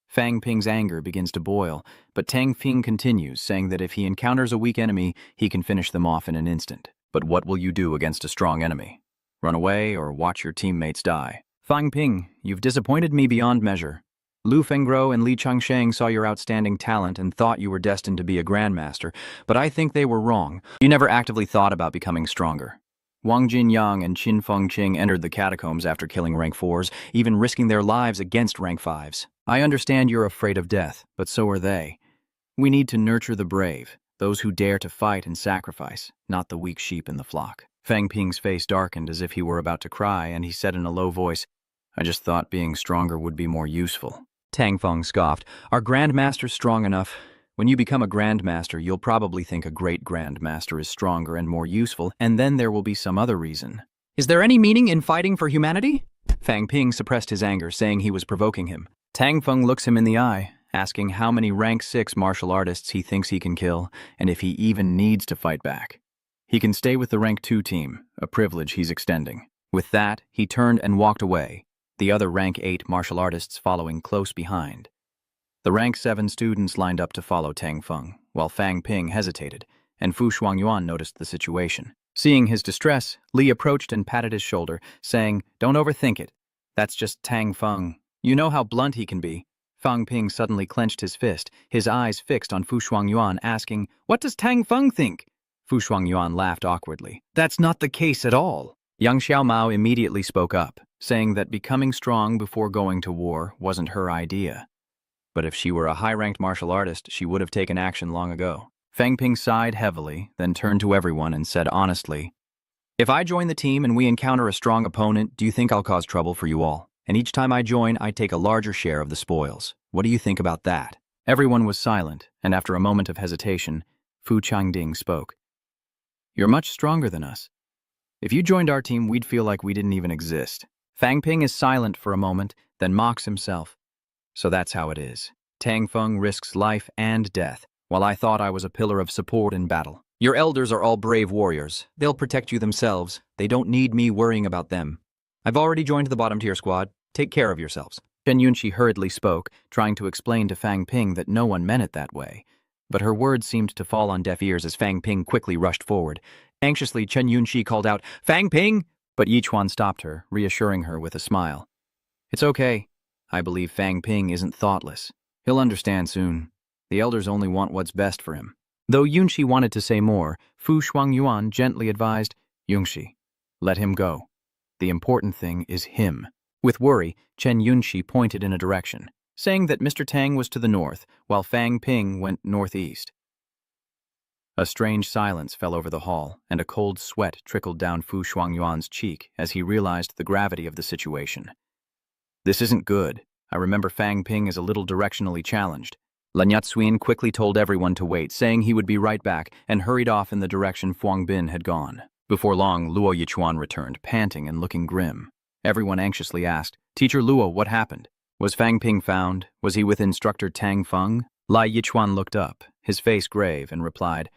Fang Ping's anger begins to boil, but Tang Ping continues, saying that if he encounters a weak enemy, he can finish them off in an instant. But what will you do against a strong enemy? Run away or watch your teammates die? Fang Ping, you've disappointed me beyond measure. Lu Fengro and Li Changsheng saw your outstanding talent and thought you were destined to be a grandmaster, but I think they were wrong. You never actively thought about becoming stronger. Wang Jinyang and Qin Fengqing entered the catacombs after killing rank 4s, even risking their lives against rank 5s. I understand you're afraid of death, but so are they. We need to nurture the brave, those who dare to fight and sacrifice, not the weak sheep in the flock. Fang Ping's face darkened as if he were about to cry, and he said in a low voice, I just thought being stronger would be more useful. Tang Feng scoffed, Are grandmasters strong enough? When you become a grandmaster, you'll probably think a great grandmaster is stronger and more useful, and then there will be some other reason. Is there any meaning in fighting for humanity? Fang Ping suppressed his anger, saying he was provoking him. Tang Feng looks him in the eye, asking how many rank 6 martial artists he thinks he can kill, and if he even needs to fight back. He can stay with the rank 2 team, a privilege he's extending. With that, he turned and walked away, the other rank 8 martial artists following close behind. The rank 7 students lined up to follow Tang Feng, while Fang Ping hesitated, and Fu Shuangyuan noticed the situation. Seeing his distress, Li approached and patted his shoulder, saying, Don't overthink it. That's just Tang Feng. You know how blunt he can be. Fang Ping suddenly clenched his fist, his eyes fixed on Fu Shuangyuan, asking, What does Tang Feng think? Fu Shuangyuan laughed awkwardly. That's not the case at all. Yang Xiaomao immediately spoke up, saying that becoming strong before going to war wasn't her idea. But if she were a high-ranked martial artist, she would have taken action long ago. Fang Ping sighed heavily, then turned to everyone and said honestly, If I join the team and we encounter a strong opponent, do you think I'll cause trouble for you all? And each time I join, I take a larger share of the spoils. What do you think about that? Everyone was silent, and after a moment of hesitation, Fu Changding spoke. You're much stronger than us. If you joined our team, we'd feel like we didn't even exist. Fang Ping is silent for a moment, then mocks himself. So that's how it is. Tang Feng risks life and death, while I thought I was a pillar of support in battle. Your elders are all brave warriors. They'll protect you themselves. They don't need me worrying about them. I've already joined the bottom-tier squad. Take care of yourselves. Chen Yunxi hurriedly spoke, trying to explain to Fang Ping that no one meant it that way. But her words seemed to fall on deaf ears as Fang Ping quickly rushed forward. Anxiously, Chen Yunxi called out, Fang Ping! But Yichuan stopped her, reassuring her with a smile. It's okay. I believe Fang Ping isn't thoughtless. He'll understand soon. The elders only want what's best for him. Though Yunxi wanted to say more, Fu Shuangyuan gently advised, Yunxi, let him go. The important thing is him. With worry, Chen Yunxi pointed in a direction, saying that Mr. Tang was to the north, while Fang Ping went northeast. A strange silence fell over the hall, and a cold sweat trickled down Fu Shuangyuan's cheek as he realized the gravity of the situation. This isn't good. I remember Fang Ping is a little directionally challenged. Lan Yatsuin quickly told everyone to wait, saying he would be right back, and hurried off in the direction Fuang Bin had gone. Before long, Luo Yichuan returned, panting and looking grim. Everyone anxiously asked, "Teacher Luo, what happened? Was Fang Ping found? Was he with instructor Tang Feng?" Lai Yichuan looked up, his face grave, and replied,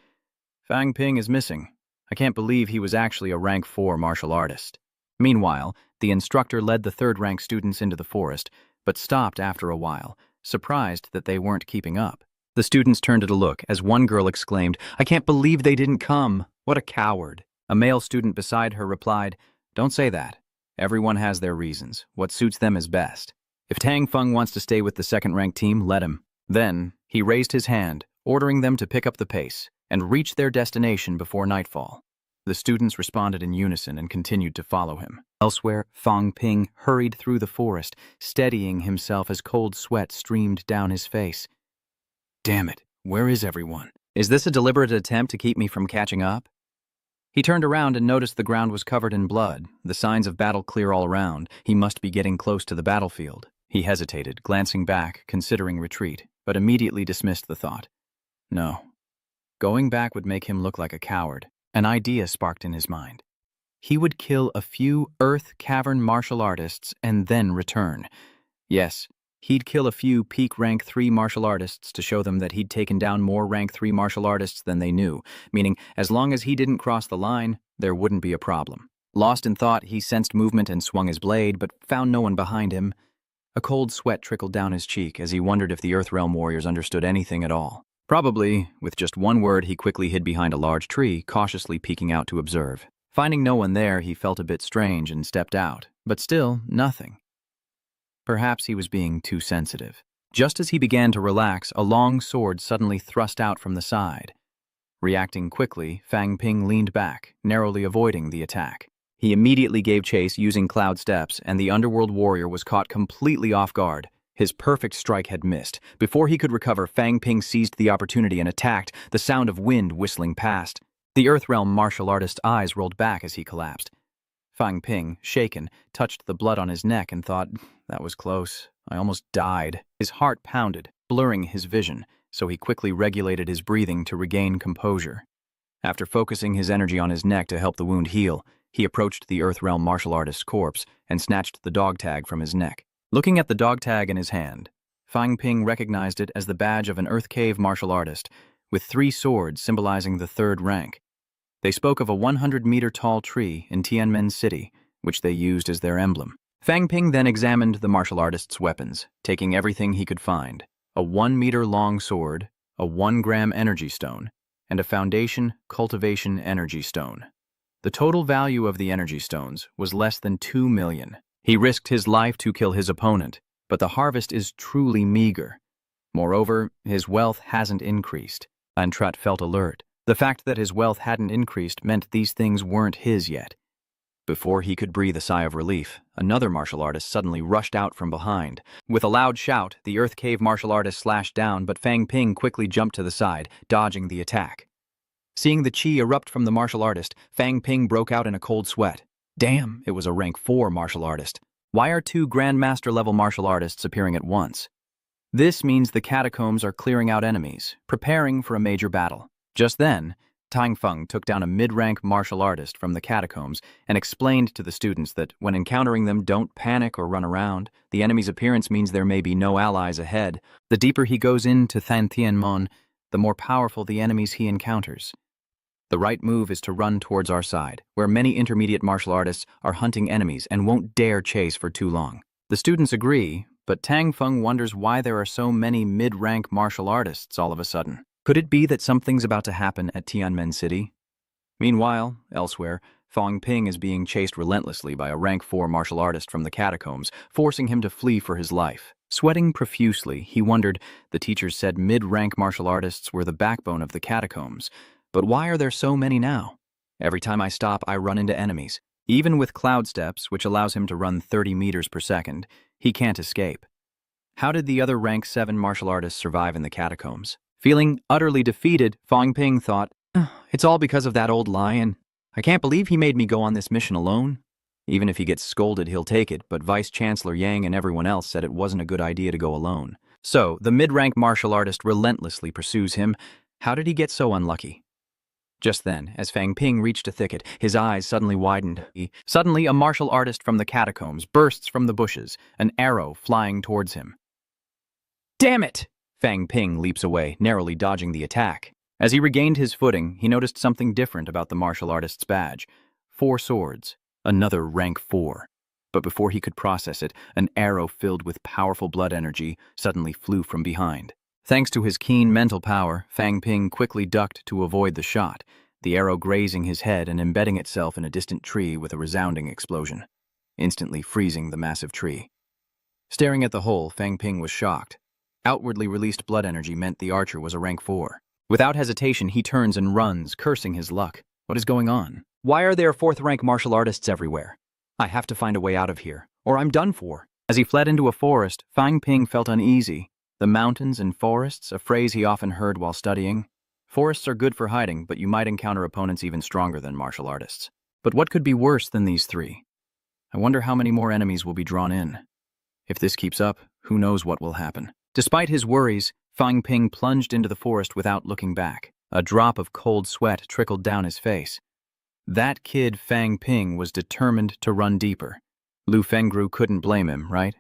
"Fang Ping is missing. I can't believe he was actually a rank 4 martial artist." Meanwhile, the instructor led the third-rank students into the forest, but stopped after a while, surprised that they weren't keeping up. The students turned to look as one girl exclaimed, "I can't believe they didn't come. What a coward." A male student beside her replied, "Don't say that. Everyone has their reasons. What suits them is best. If Tang Feng wants to stay with the second-ranked team, let him." Then, he raised his hand, ordering them to pick up the pace and reach their destination before nightfall. The students responded in unison and continued to follow him. Elsewhere, Fang Ping hurried through the forest, steadying himself as cold sweat streamed down his face. "Damn it, where is everyone? Is this a deliberate attempt to keep me from catching up?" He turned around and noticed the ground was covered in blood, the signs of battle clear all around. He must be getting close to the battlefield. He hesitated, glancing back, considering retreat, but immediately dismissed the thought. No. Going back would make him look like a coward. An idea sparked in his mind. He would kill a few Earth Cavern martial artists and then return. Yes, he'd kill a few peak rank 3 martial artists to show them that he'd taken down more rank 3 martial artists than they knew, meaning as long as he didn't cross the line, there wouldn't be a problem. Lost in thought, he sensed movement and swung his blade, but found no one behind him. A cold sweat trickled down his cheek as he wondered if the Earthrealm warriors understood anything at all. Probably, with just one word, he quickly hid behind a large tree, cautiously peeking out to observe. Finding no one there, he felt a bit strange and stepped out, but still, nothing. Perhaps he was being too sensitive. Just as he began to relax, a long sword suddenly thrust out from the side. Reacting quickly, Fang Ping leaned back, narrowly avoiding the attack. He immediately gave chase using cloud steps, and the underworld warrior was caught completely off guard. His perfect strike had missed. Before he could recover, Fang Ping seized the opportunity and attacked, the sound of wind whistling past. The Earthrealm martial artist's eyes rolled back as he collapsed. Fang Ping, shaken, touched the blood on his neck and thought, "That was close. I almost died." His heart pounded, blurring his vision, so he quickly regulated his breathing to regain composure. After focusing his energy on his neck to help the wound heal, he approached the Earthrealm martial artist's corpse and snatched the dog tag from his neck. Looking at the dog tag in his hand, Fang Ping recognized it as the badge of an Earth Cave martial artist, with 3 swords symbolizing the 3rd rank. They spoke of a 100-meter-tall tree in Tianmen City, which they used as their emblem. Fang Ping then examined the martial artist's weapons, taking everything he could find: a 1-meter-long sword, a 1-gram energy stone, and a Foundation Cultivation Energy Stone. The total value of the energy stones was less than 2 million. He risked his life to kill his opponent, but the harvest is truly meager. Moreover, his wealth hasn't increased. Antrat felt alert. The fact that his wealth hadn't increased meant these things weren't his yet. Before he could breathe a sigh of relief, another martial artist suddenly rushed out from behind. With a loud shout, the Earth Cave martial artist slashed down, but Fang Ping quickly jumped to the side, dodging the attack. Seeing the chi erupt from the martial artist, Fang Ping broke out in a cold sweat. Damn, it was a rank 4 martial artist. Why are 2 Grandmaster-level martial artists appearing at once? This means the catacombs are clearing out enemies, preparing for a major battle. Just then, Tang Feng took down a mid-rank martial artist from the catacombs and explained to the students that when encountering them, don't panic or run around. The enemy's appearance means there may be no allies ahead. The deeper he goes into Thantien-mon, the more powerful the enemies he encounters. The right move is to run towards our side, where many intermediate martial artists are hunting enemies and won't dare chase for too long. The students agree, but Tang Feng wonders why there are so many mid-rank martial artists all of a sudden. Could it be that something's about to happen at Tianmen City? Meanwhile, elsewhere, Fang Ping is being chased relentlessly by a rank 4 martial artist from the catacombs, forcing him to flee for his life. Sweating profusely, he wondered, the teachers said mid-rank martial artists were the backbone of the catacombs. But why are there so many now? Every time I stop, I run into enemies. Even with cloud steps, which allows him to run 30 meters per second, he can't escape. How did the other rank 7 martial artists survive in the catacombs? Feeling utterly defeated, Fang Ping thought, it's all because of that old lion. I can't believe he made me go on this mission alone. Even if he gets scolded, he'll take it, but Vice Chancellor Yang and everyone else said it wasn't a good idea to go alone. So, the mid-rank martial artist relentlessly pursues him. How did he get so unlucky? Just then, as Fang Ping reached a thicket, his eyes suddenly widened. Suddenly, a martial artist from the catacombs bursts from the bushes, an arrow flying towards him. Damn it! Fang Ping leaps away, narrowly dodging the attack. As he regained his footing, he noticed something different about the martial artist's badge. 4 swords, another rank 4. But before he could process it, an arrow filled with powerful blood energy suddenly flew from behind. Thanks to his keen mental power, Fang Ping quickly ducked to avoid the shot, the arrow grazing his head and embedding itself in a distant tree with a resounding explosion, instantly freezing the massive tree. Staring at the hole, Fang Ping was shocked. Outwardly released blood energy meant the archer was a rank 4. Without hesitation, he turns and runs, cursing his luck. What is going on? Why are there 4th-rank martial artists everywhere? I have to find a way out of here, or I'm done for. As he fled into a forest, Fang Ping felt uneasy. The mountains and forests, a phrase he often heard while studying. Forests are good for hiding, but you might encounter opponents even stronger than martial artists. But what could be worse than these 3? I wonder how many more enemies will be drawn in. If this keeps up, who knows what will happen. Despite his worries, Fang Ping plunged into the forest without looking back. A drop of cold sweat trickled down his face. That kid Fang Ping was determined to run deeper. Lu Fengru couldn't blame him, right?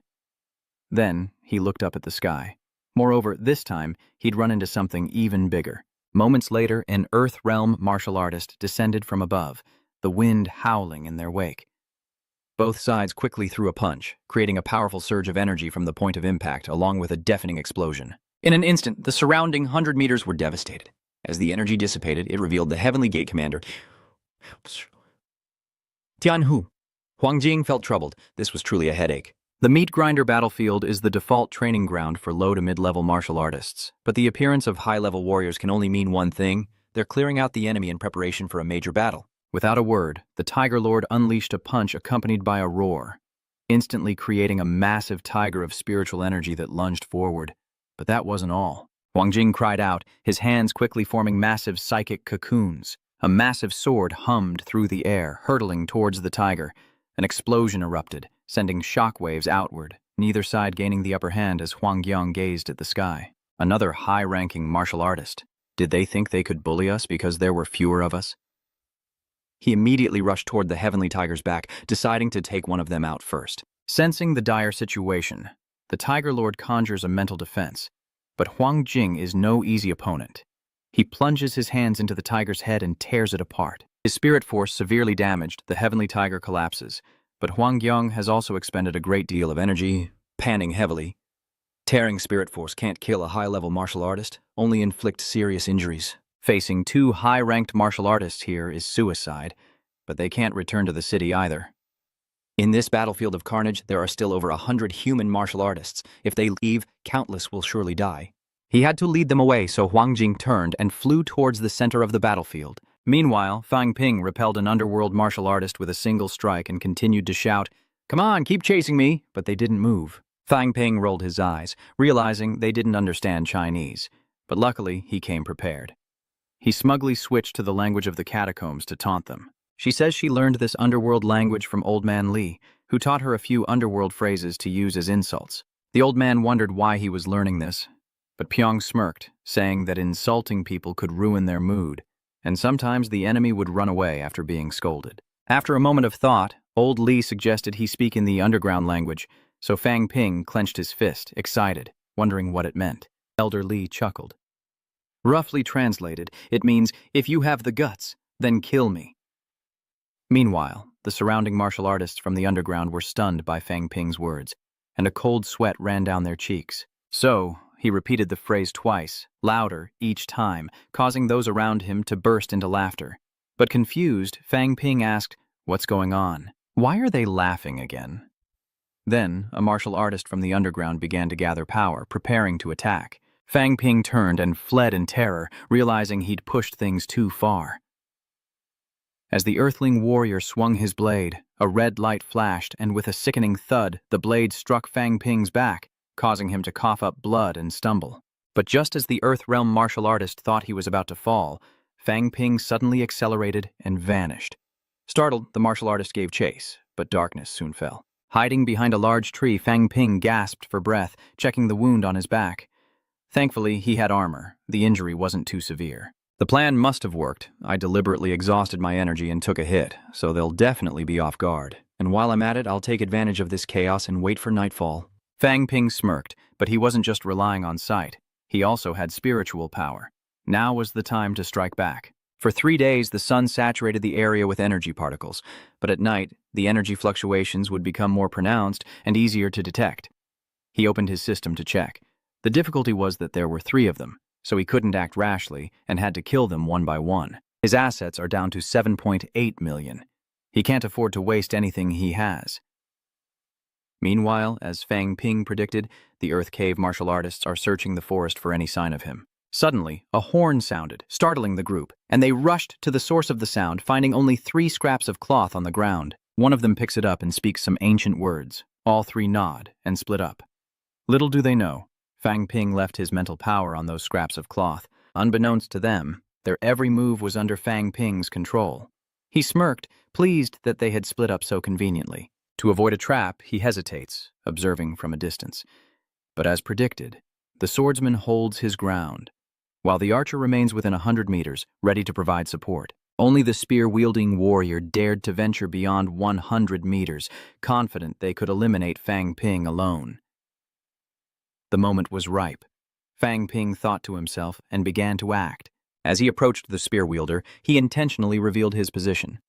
Then he looked up at the sky. Moreover, this time, he'd run into something even bigger. Moments later, an Earth Realm martial artist descended from above, the wind howling in their wake. Both sides quickly threw a punch, creating a powerful surge of energy from the point of impact, along with a deafening explosion. In an instant, the surrounding 100 meters were devastated. As the energy dissipated, it revealed the Heavenly Gate Commander, Tianhu. Huang Jing felt troubled. This was truly a headache. The meat grinder battlefield is the default training ground for low to mid-level martial artists, but the appearance of high-level warriors can only mean one thing: they're clearing out the enemy in preparation for a major battle. Without a word, the Tiger Lord unleashed a punch accompanied by a roar, instantly creating a massive tiger of spiritual energy that lunged forward. But that wasn't all. Huang Jing cried out, his hands quickly forming massive psychic cocoons. A massive sword hummed through the air, hurtling towards the tiger. An explosion erupted, sending shockwaves outward, neither side gaining the upper hand as Huang Yang gazed at the sky. Another high-ranking martial artist. Did they think they could bully us because there were fewer of us? He immediately rushed toward the Heavenly Tiger's back, deciding to take one of them out first. Sensing the dire situation, the Tiger Lord conjures a mental defense. But Huang Jing is no easy opponent. He plunges his hands into the tiger's head and tears it apart. His spirit force severely damaged, the Heavenly Tiger collapses. But Huang Yang has also expended a great deal of energy, panting heavily. Tearing spirit force can't kill a high-level martial artist, only inflict serious injuries. Facing 2 high-ranked martial artists here is suicide, but they can't return to the city either. In this battlefield of carnage, there are still over 100 human martial artists. If they leave, countless will surely die. He had to lead them away, so Huang Jing turned and flew towards the center of the battlefield. Meanwhile, Fang Ping repelled an underworld martial artist with a single strike and continued to shout, "Come on, keep chasing me," but they didn't move. Fang Ping rolled his eyes, realizing they didn't understand Chinese, but luckily he came prepared. He smugly switched to the language of the catacombs to taunt them. She says she learned this underworld language from Old Man Li, who taught her a few underworld phrases to use as insults. The old man wondered why he was learning this, but Pyong smirked, saying that insulting people could ruin their mood, and sometimes the enemy would run away after being scolded. After a moment of thought, old Li suggested he speak in the underground language, so Fang Ping clenched his fist, excited, wondering what it meant. Elder Li chuckled. Roughly translated, it means, "If you have the guts, then kill me." Meanwhile, the surrounding martial artists from the underground were stunned by Fang Ping's words, and a cold sweat ran down their cheeks. So, he repeated the phrase twice, louder each time, causing those around him to burst into laughter. But confused, Fang Ping asked, "What's going on? Why are they laughing again?" Then, a martial artist from the underground began to gather power, preparing to attack. Fang Ping turned and fled in terror, realizing he'd pushed things too far. As the Earthling warrior swung his blade, a red light flashed, and with a sickening thud, the blade struck Fang Ping's back, causing him to cough up blood and stumble. But just as the Earth Realm martial artist thought he was about to fall, Fang Ping suddenly accelerated and vanished. Startled, the martial artist gave chase, but darkness soon fell. Hiding behind a large tree, Fang Ping gasped for breath, checking the wound on his back. Thankfully, he had armor. The injury wasn't too severe. The plan must have worked. I deliberately exhausted my energy and took a hit, so they'll definitely be off guard. And while I'm at it, I'll take advantage of this chaos and wait for nightfall. Fang Ping smirked, but he wasn't just relying on sight. He also had spiritual power. Now was the time to strike back. For 3 days, the sun saturated the area with energy particles, but at night, the energy fluctuations would become more pronounced and easier to detect. He opened his system to check. The difficulty was that there were 3 of them, so he couldn't act rashly and had to kill them one by one. His assets are down to 7.8 million. He can't afford to waste anything he has. Meanwhile, as Fang Ping predicted, the Earth Cave martial artists are searching the forest for any sign of him. Suddenly, a horn sounded, startling the group, and they rushed to the source of the sound, finding only 3 scraps of cloth on the ground. One of them picks it up and speaks some ancient words. All 3 nod and split up. Little do they know, Fang Ping left his mental power on those scraps of cloth. Unbeknownst to them, their every move was under Fang Ping's control. He smirked, pleased that they had split up so conveniently. To avoid a trap, he hesitates, observing from a distance. But as predicted, the swordsman holds his ground, while the archer remains within 100 meters, ready to provide support. Only the spear-wielding warrior dared to venture beyond 100 meters, confident they could eliminate Fang Ping alone. The moment was ripe. Fang Ping thought to himself and began to act. As he approached the spear-wielder, he intentionally revealed his position.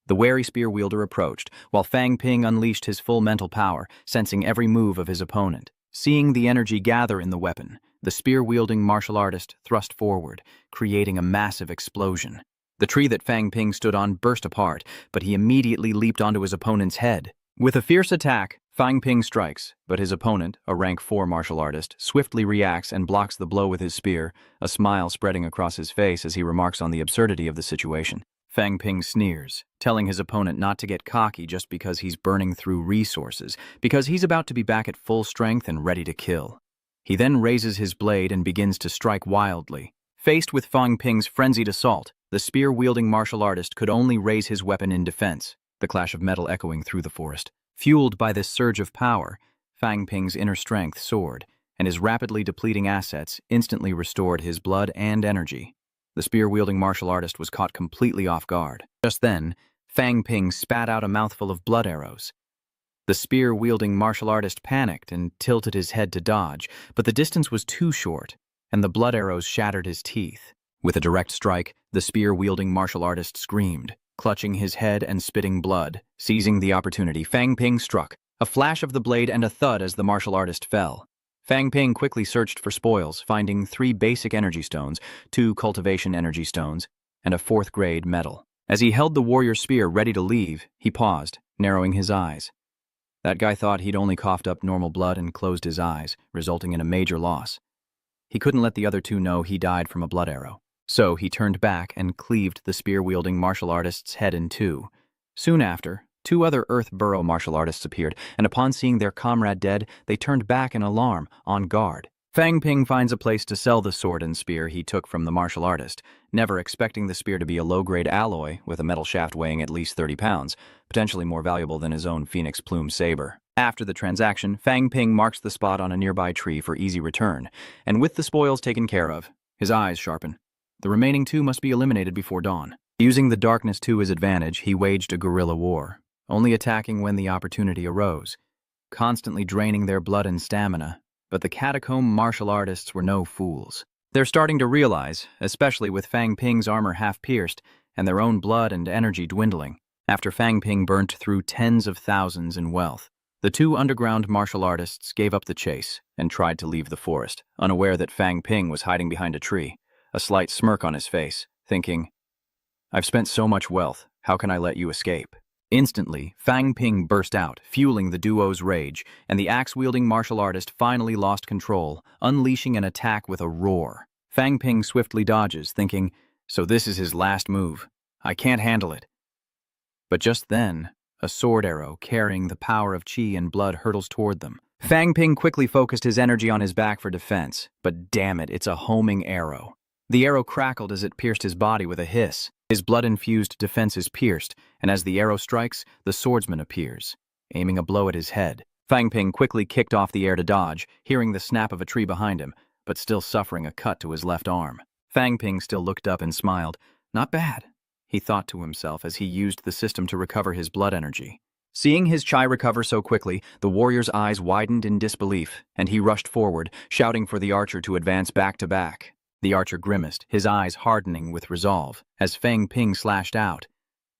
The wary spear-wielder approached, while Fang Ping unleashed his full mental power, sensing every move of his opponent. Seeing the energy gather in the weapon, the spear-wielding martial artist thrust forward, creating a massive explosion. The tree that Fang Ping stood on burst apart, but he immediately leaped onto his opponent's head. With a fierce attack, Fang Ping strikes, but his opponent, a rank 4 martial artist, swiftly reacts and blocks the blow with his spear, a smile spreading across his face as he remarks on the absurdity of the situation. Fang Ping sneers, telling his opponent not to get cocky just because he's burning through resources, because he's about to be back at full strength and ready to kill. He then raises his blade and begins to strike wildly. Faced with Fang Ping's frenzied assault, the spear-wielding martial artist could only raise his weapon in defense, the clash of metal echoing through the forest. Fueled by this surge of power, Fang Ping's inner strength soared, and his rapidly depleting assets instantly restored his blood and energy. The spear-wielding martial artist was caught completely off guard. Just then, Fang Ping spat out a mouthful of blood arrows. The spear-wielding martial artist panicked and tilted his head to dodge, but the distance was too short, and the blood arrows shattered his teeth. With a direct strike, the spear-wielding martial artist screamed, clutching his head and spitting blood. Seizing the opportunity, Fang Ping struck, a flash of the blade and a thud as the martial artist fell. Fang Ping quickly searched for spoils, finding 3 basic energy stones, 2 cultivation energy stones, and a 4th-grade medal. As he held the warrior's spear ready to leave, he paused, narrowing his eyes. That guy thought he'd only coughed up normal blood and closed his eyes, resulting in a major loss. He couldn't let the other 2 know he died from a blood arrow. So he turned back and cleaved the spear-wielding martial artist's head in 2. Soon after, 2 other Earth Burrow martial artists appeared, and upon seeing their comrade dead, they turned back in alarm, on guard. Fang Ping finds a place to sell the sword and spear he took from the martial artist, never expecting the spear to be a low-grade alloy with a metal shaft weighing at least 30 pounds, potentially more valuable than his own phoenix plume saber. After the transaction, Fang Ping marks the spot on a nearby tree for easy return, and with the spoils taken care of, his eyes sharpen. The remaining 2 must be eliminated before dawn. Using the darkness to his advantage, he waged a guerrilla war, only attacking when the opportunity arose, constantly draining their blood and stamina. But the catacomb martial artists were no fools. They're starting to realize, especially with Fang Ping's armor half-pierced and their own blood and energy dwindling. After Fang Ping burnt through tens of thousands in wealth, the 2 underground martial artists gave up the chase and tried to leave the forest, unaware that Fang Ping was hiding behind a tree, a slight smirk on his face, thinking, "I've spent so much wealth, how can I let you escape?" Instantly, Fang Ping burst out, fueling the duo's rage, and the axe-wielding martial artist finally lost control, unleashing an attack with a roar. Fang Ping swiftly dodges, thinking, so this is his last move. I can't handle it. But just then, a sword arrow carrying the power of qi and blood hurtles toward them. Fang Ping quickly focused his energy on his back for defense, but damn it, it's a homing arrow. The arrow crackled as it pierced his body with a hiss. His blood-infused defense is pierced, and as the arrow strikes, the swordsman appears, aiming a blow at his head. Fang Ping quickly kicked off the air to dodge, hearing the snap of a tree behind him, but still suffering a cut to his left arm. Fang Ping still looked up and smiled. Not bad, he thought to himself as he used the system to recover his blood energy. Seeing his chai recover so quickly, the warrior's eyes widened in disbelief, and he rushed forward, shouting for the archer to advance back to back. The archer grimaced, his eyes hardening with resolve, as Fang Ping slashed out.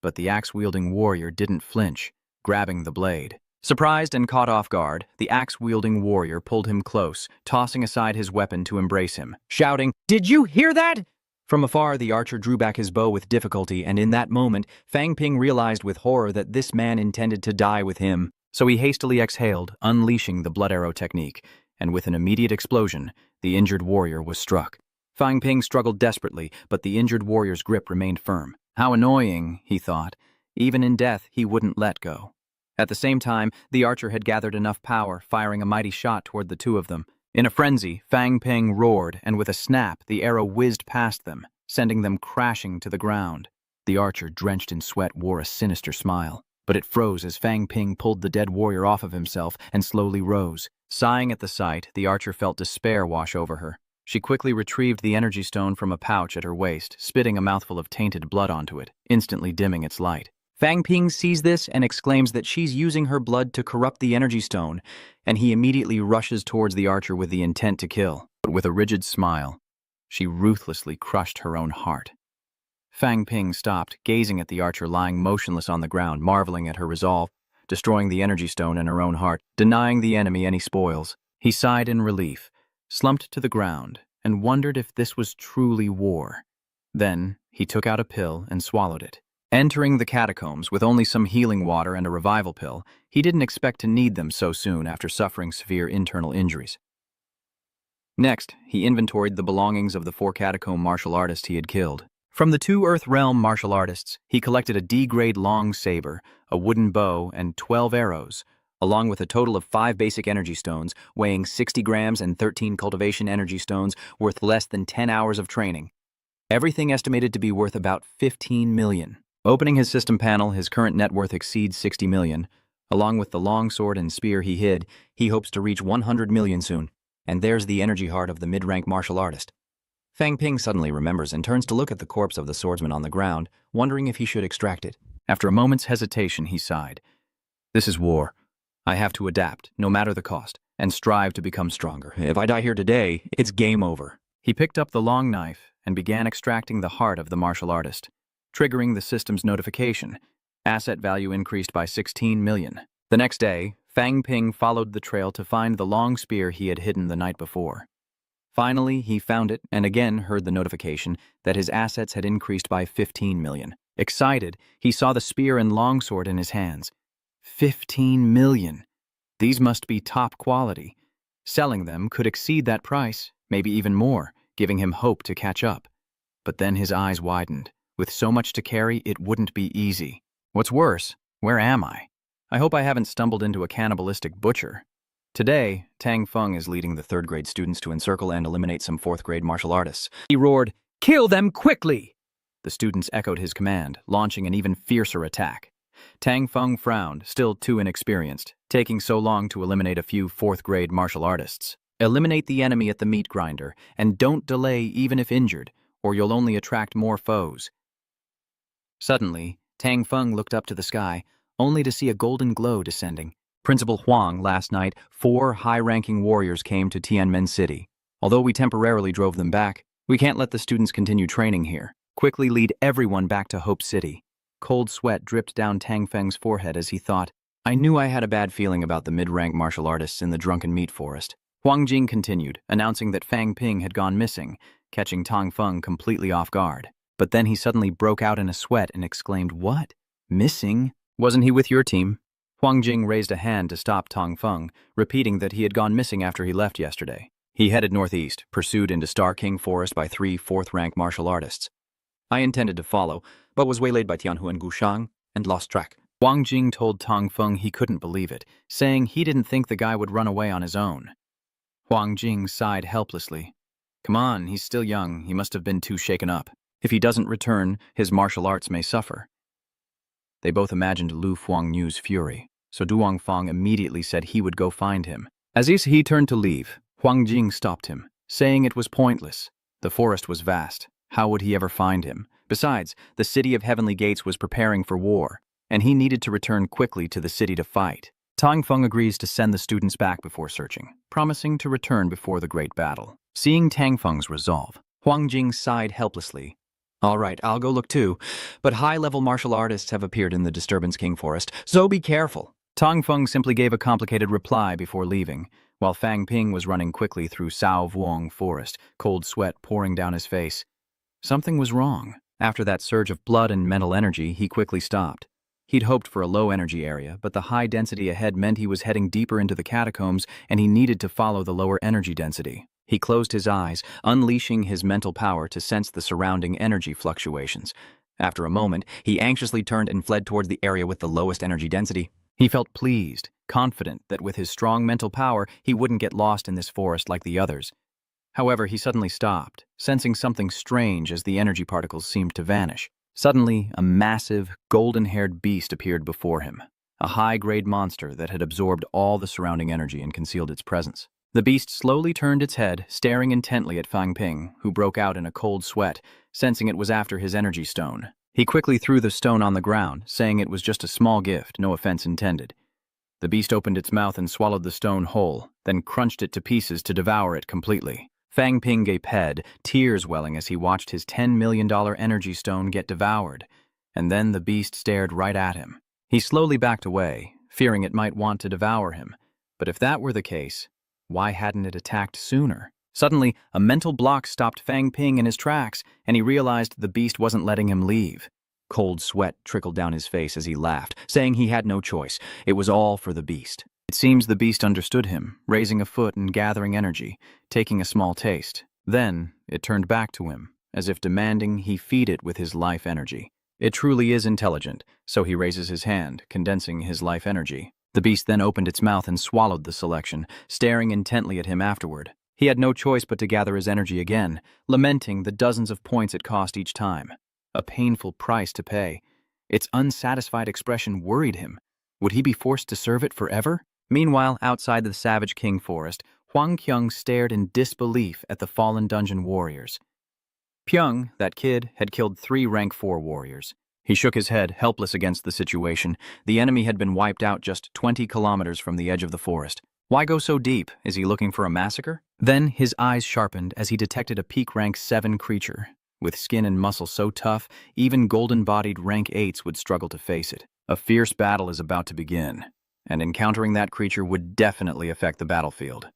But the axe-wielding warrior didn't flinch, grabbing the blade. Surprised and caught off guard, the axe-wielding warrior pulled him close, tossing aside his weapon to embrace him, shouting, "Did you hear that?" From afar, the archer drew back his bow with difficulty, and in that moment, Fang Ping realized with horror that this man intended to die with him. So he hastily exhaled, unleashing the blood arrow technique, and with an immediate explosion, the injured warrior was struck. Fang Ping struggled desperately, but the injured warrior's grip remained firm. How annoying, he thought. Even in death, he wouldn't let go. At the same time, the archer had gathered enough power, firing a mighty shot toward the two of them. In a frenzy, Fang Ping roared, and with a snap, the arrow whizzed past them, sending them crashing to the ground. The archer, drenched in sweat, wore a sinister smile, but it froze as Fang Ping pulled the dead warrior off of himself and slowly rose. Sighing at the sight, the archer felt despair wash over her. She quickly retrieved the energy stone from a pouch at her waist, spitting a mouthful of tainted blood onto it, instantly dimming its light. Fang Ping sees this and exclaims that she's using her blood to corrupt the energy stone, and he immediately rushes towards the archer with the intent to kill. But with a rigid smile, she ruthlessly crushed her own heart. Fang Ping stopped, gazing at the archer lying motionless on the ground, marveling at her resolve, destroying the energy stone in her own heart, denying the enemy any spoils. He sighed in relief, slumped to the ground, and wondered if this was truly war. Then he took out a pill and swallowed it. Entering the catacombs with only some healing water and a revival pill, he didn't expect to need them so soon after suffering severe internal injuries. Next, he inventoried the belongings of the 4 catacomb martial artists he had killed. From the 2 Earth Realm martial artists, he collected a D-grade long saber, a wooden bow, and 12 arrows, along with a total of 5 basic energy stones, weighing 60 grams and 13 cultivation energy stones worth less than 10 hours of training. Everything estimated to be worth about 15 million. Opening his system panel, his current net worth exceeds 60 million. Along with the long sword and spear he hid, he hopes to reach 100 million soon. And there's the energy heart of the mid-rank martial artist. Fang Ping suddenly remembers and turns to look at the corpse of the swordsman on the ground, wondering if he should extract it. After a moment's hesitation, he sighed. This is war. I have to adapt, no matter the cost, and strive to become stronger. If I die here today, it's game over. He picked up the long knife and began extracting the heart of the martial artist, triggering the system's notification. Asset value increased by 16 million. The next day, Fang Ping followed the trail to find the long spear he had hidden the night before. Finally, he found it and again heard the notification that his assets had increased by 15 million. Excited, he saw the spear and longsword in his hands. 15 million. These must be top quality. Selling them could exceed that price, maybe even more, giving him hope to catch up. But then his eyes widened. With so much to carry, it wouldn't be easy. What's worse, where am I? I hope I haven't stumbled into a cannibalistic butcher. Today, Tang Feng is leading the 3rd grade students to encircle and eliminate some 4th grade martial artists. He roared, "Kill them quickly!" The students echoed his command, launching an even fiercer attack. Tang Feng frowned, still too inexperienced, taking so long to eliminate a few 4th grade martial artists. Eliminate the enemy at the meat grinder, and don't delay even if injured, or you'll only attract more foes. Suddenly, Tang Feng looked up to the sky, only to see a golden glow descending. Principal Huang, last night, 4 high-ranking warriors came to Tianmen City. Although we temporarily drove them back, we can't let the students continue training here. Quickly lead everyone back to Hope City. Cold sweat dripped down Tang Feng's forehead as he thought, I knew I had a bad feeling about the mid-rank martial artists in the drunken meat forest. Huang Jing continued, announcing that Fang Ping had gone missing, catching Tang Feng completely off guard. But then he suddenly broke out in a sweat and exclaimed, What? Missing? Wasn't he with your team? Huang Jing raised a hand to stop Tang Feng, repeating that he had gone missing after he left yesterday. He headed northeast, pursued into Star King Forest by 3 4th-rank martial artists. I intended to follow, but was waylaid by Tianhu and Gushang and lost track. Huang Jing told Tang Feng he couldn't believe it, saying he didn't think the guy would run away on his own. Huang Jing sighed helplessly. Come on, he's still young. He must have been too shaken up. If he doesn't return, his martial arts may suffer. They both imagined Lu Fuangyu's fury, so Duang Fang immediately said he would go find him. As he turned to leave, Huang Jing stopped him, saying it was pointless. The forest was vast. How would he ever find him? Besides, the city of Heavenly Gates was preparing for war, and he needed to return quickly to the city to fight. Tang Feng agrees to send the students back before searching, promising to return before the great battle. Seeing Tang Feng's resolve, Huang Jing sighed helplessly. All right, I'll go look too, but high-level martial artists have appeared in the Disturbance King Forest, so be careful. Tang Feng simply gave a complicated reply before leaving, while Fang Ping was running quickly through Sao Vuong Forest, cold sweat pouring down his face. Something was wrong. After that surge of blood and mental energy, he quickly stopped. He'd hoped for a low-energy area, but the high density ahead meant he was heading deeper into the catacombs, and he needed to follow the lower energy density. He closed his eyes, unleashing his mental power to sense the surrounding energy fluctuations. After a moment, he anxiously turned and fled towards the area with the lowest energy density. He felt pleased, confident that with his strong mental power, he wouldn't get lost in this forest like the others. However, he suddenly stopped, sensing something strange as the energy particles seemed to vanish. Suddenly, a massive, golden-haired beast appeared before him, a high-grade monster that had absorbed all the surrounding energy and concealed its presence. The beast slowly turned its head, staring intently at Fang Ping, who broke out in a cold sweat, sensing it was after his energy stone. He quickly threw the stone on the ground, saying it was just a small gift, no offense intended. The beast opened its mouth and swallowed the stone whole, then crunched it to pieces to devour it completely. Fang Ping gaped, tears welling as he watched his $10 million energy stone get devoured, and then the beast stared right at him. He slowly backed away, fearing it might want to devour him. But if that were the case, why hadn't it attacked sooner? Suddenly, a mental block stopped Fang Ping in his tracks, and he realized the beast wasn't letting him leave. Cold sweat trickled down his face as he laughed, saying he had no choice. It was all for the beast. It seems the beast understood him, raising a foot and gathering energy, taking a small taste. Then, it turned back to him, as if demanding he feed it with his life energy. It truly is intelligent, so he raises his hand, condensing his life energy. The beast then opened its mouth and swallowed the selection, staring intently at him afterward. He had no choice but to gather his energy again, lamenting the dozens of points it cost each time. A painful price to pay. Its unsatisfied expression worried him. Would he be forced to serve it forever? Meanwhile, outside the Savage King Forest, Huang Kyung stared in disbelief at the fallen dungeon warriors. Pyung, that kid, had killed 3 rank 4 warriors. He shook his head, helpless against the situation. The enemy had been wiped out just 20 kilometers from the edge of the forest. Why go so deep? Is he looking for a massacre? Then his eyes sharpened as he detected a peak rank 7 creature. With skin and muscle so tough, even golden-bodied rank 8s would struggle to face it. A fierce battle is about to begin, and encountering that creature would definitely affect the battlefield.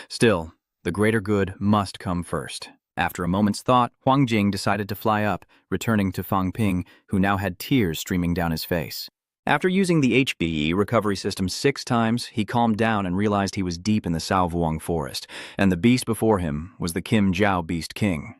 Still, the greater good must come first. After a moment's thought, Huang Jing decided to fly up, returning to Fang Ping, who now had tears streaming down his face. After using the HBE recovery system 6 times, he calmed down and realized he was deep in the Sao Vuong Forest, and the beast before him was the Kim Jiao Beast King.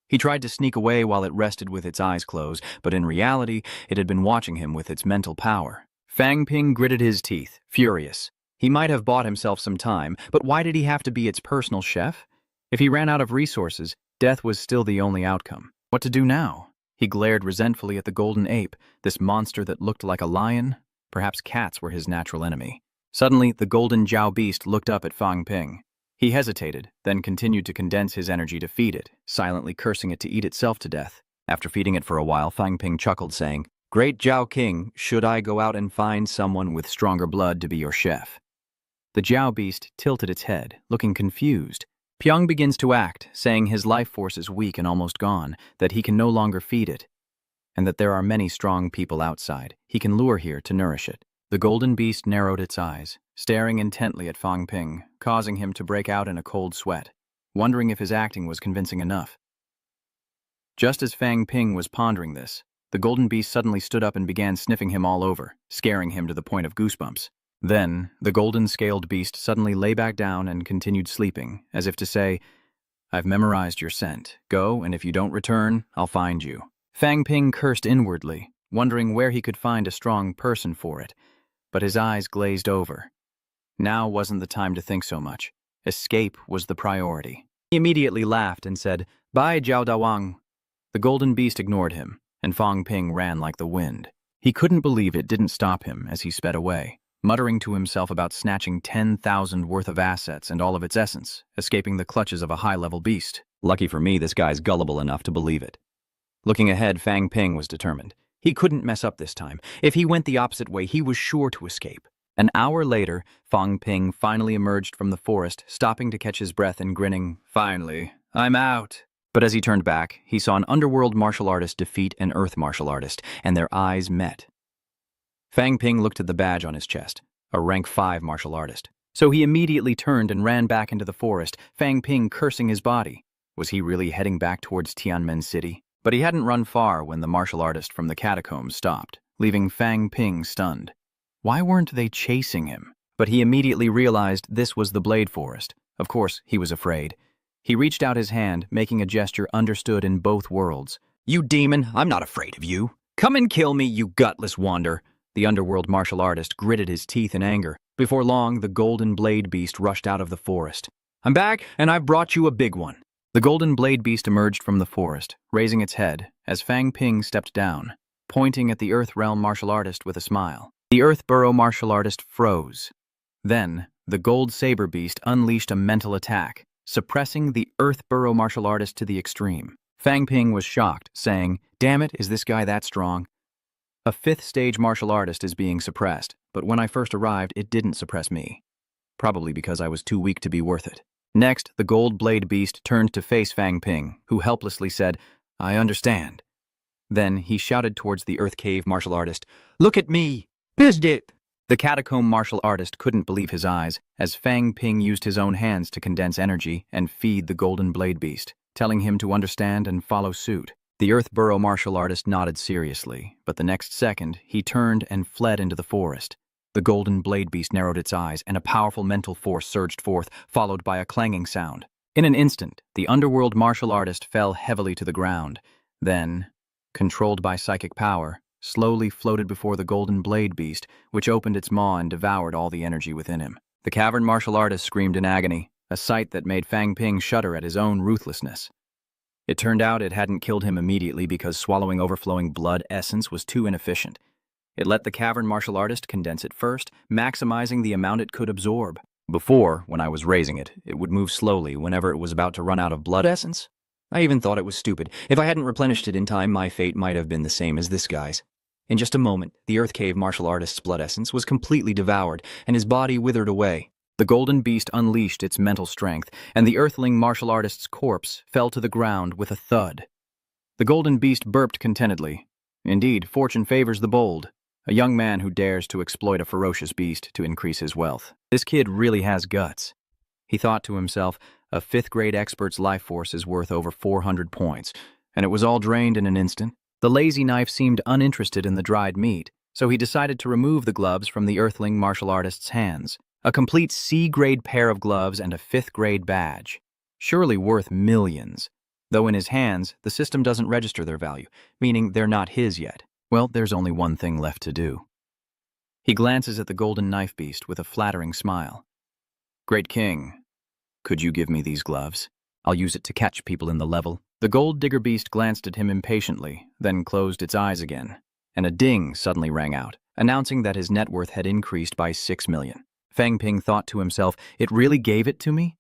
He tried to sneak away while it rested with its eyes closed, but in reality, it had been watching him with its mental power. Fang Ping gritted his teeth, furious. He might have bought himself some time, but why did he have to be its personal chef? If he ran out of resources, death was still the only outcome. What to do now? He glared resentfully at the golden ape, this monster that looked like a lion. Perhaps cats were his natural enemy. Suddenly, the golden Jiao beast looked up at Fang Ping. He hesitated, then continued to condense his energy to feed it, silently cursing it to eat itself to death. After feeding it for a while, Fang Ping chuckled, saying, "Great Jiao King, should I go out and find someone with stronger blood to be your chef?" The Jiao beast tilted its head, looking confused. Pyong begins to act, saying his life force is weak and almost gone, that he can no longer feed it, and that there are many strong people outside. He can lure here to nourish it. The golden beast narrowed its eyes, staring intently at Fang Ping, causing him to break out in a cold sweat, wondering if his acting was convincing enough. Just as Fang Ping was pondering this, the golden beast suddenly stood up and began sniffing him all over, scaring him to the point of goosebumps. Then, the golden-scaled beast suddenly lay back down and continued sleeping, as if to say, "I've memorized your scent. Go, and if you don't return, I'll find you." Fang Ping cursed inwardly, wondering where he could find a strong person for it, but his eyes glazed over. Now wasn't the time to think so much. Escape was the priority. He immediately laughed and said, "Bye, Jiao Dawang." The golden beast ignored him, and Fang Ping ran like the wind. He couldn't believe it didn't stop him as he sped away, muttering to himself about snatching 10,000 worth of assets and all of its essence, escaping the clutches of a high-level beast. Lucky for me, this guy's gullible enough to believe it. Looking ahead, Fang Ping was determined. He couldn't mess up this time. If he went the opposite way, he was sure to escape. An hour later, Fang Ping finally emerged from the forest, stopping to catch his breath and grinning, "Finally, I'm out." But as he turned back, he saw an underworld martial artist defeat an earth martial artist, and their eyes met. Fang Ping looked at the badge on his chest, a rank 5 martial artist. So he immediately turned and ran back into the forest, Fang Ping cursing his body. Was he really heading back towards Tianmen City? But he hadn't run far when the martial artist from the catacombs stopped, leaving Fang Ping stunned. Why weren't they chasing him? But he immediately realized this was the Blade Forest. Of course, he was afraid. He reached out his hand, making a gesture understood in both worlds. "You demon, I'm not afraid of you. Come and kill me, you gutless wander." The underworld martial artist gritted his teeth in anger. Before long, the golden blade beast rushed out of the forest. "I'm back, and I've brought you a big one." The golden blade beast emerged from the forest, raising its head, as Fang Ping stepped down, pointing at the Earth Realm martial artist with a smile. The Earth Burrow martial artist froze. Then, the gold saber beast unleashed a mental attack, suppressing the Earth Burrow martial artist to the extreme. Fang Ping was shocked, saying, "Damn it, is this guy that strong?" A 5th stage martial artist is being suppressed, but when I first arrived, it didn't suppress me. Probably because I was too weak to be worth it. Next, the gold blade beast turned to face Fang Ping, who helplessly said, "I understand." Then he shouted towards the Earth Cave martial artist, "Look at me! Pissed it!" The catacomb martial artist couldn't believe his eyes, as Fang Ping used his own hands to condense energy and feed the golden blade beast, telling him to understand and follow suit. The Earth Burrow martial artist nodded seriously, but the next second, he turned and fled into the forest. The golden blade beast narrowed its eyes, and a powerful mental force surged forth, followed by a clanging sound. In an instant, the underworld martial artist fell heavily to the ground, then, controlled by psychic power, slowly floated before the golden blade beast, which opened its maw and devoured all the energy within him. The cavern martial artist screamed in agony, a sight that made Fang Ping shudder at his own ruthlessness. It turned out it hadn't killed him immediately because swallowing overflowing blood essence was too inefficient. It let the cavern martial artist condense it first, maximizing the amount it could absorb. Before, when I was raising it, it would move slowly whenever it was about to run out of blood essence. I even thought it was stupid. If I hadn't replenished it in time, my fate might have been the same as this guy's. In just a moment, the Earth Cave martial artist's blood essence was completely devoured, and his body withered away. The golden beast unleashed its mental strength, and the earthling martial artist's corpse fell to the ground with a thud. The golden beast burped contentedly. Indeed, fortune favors the bold, a young man who dares to exploit a ferocious beast to increase his wealth. This kid really has guts. He thought to himself, a 5th-grade expert's life force is worth over 400 points, and it was all drained in an instant. The lazy knife seemed uninterested in the dried meat, so he decided to remove the gloves from the earthling martial artist's hands. A complete C-grade pair of gloves and a 5th-grade badge. Surely worth millions. Though in his hands, the system doesn't register their value, meaning they're not his yet. Well, there's only one thing left to do. He glances at the golden knife beast with a flattering smile. "Great king, could you give me these gloves? I'll use it to catch people in the level." The gold digger beast glanced at him impatiently, then closed its eyes again, and a ding suddenly rang out, announcing that his net worth had increased by 6 million. Fang Ping thought to himself, "It really gave it to me?"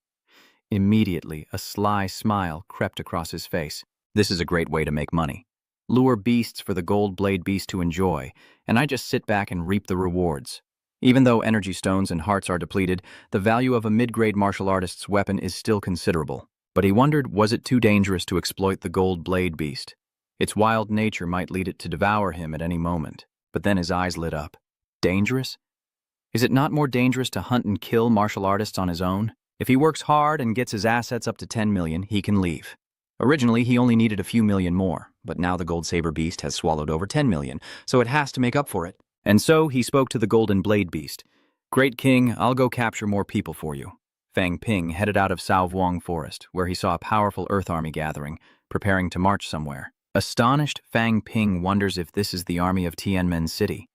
Immediately, a sly smile crept across his face. This is a great way to make money. Lure beasts for the gold blade beast to enjoy, and I just sit back and reap the rewards. Even though energy stones and hearts are depleted, the value of a mid-grade martial artist's weapon is still considerable. But he wondered, was it too dangerous to exploit the gold blade beast? Its wild nature might lead it to devour him at any moment. But then his eyes lit up. Dangerous? Is it not more dangerous to hunt and kill martial artists on his own? If he works hard and gets his assets up to 10 million, he can leave. Originally, he only needed a few million more, but now the gold saber beast has swallowed over 10 million, so it has to make up for it. And so he spoke to the golden blade beast. "Great king, I'll go capture more people for you." Fang Ping headed out of Sao Vuong Forest, where he saw a powerful Earth army gathering, preparing to march somewhere. Astonished, Fang Ping wonders if this is the army of Tianmen City.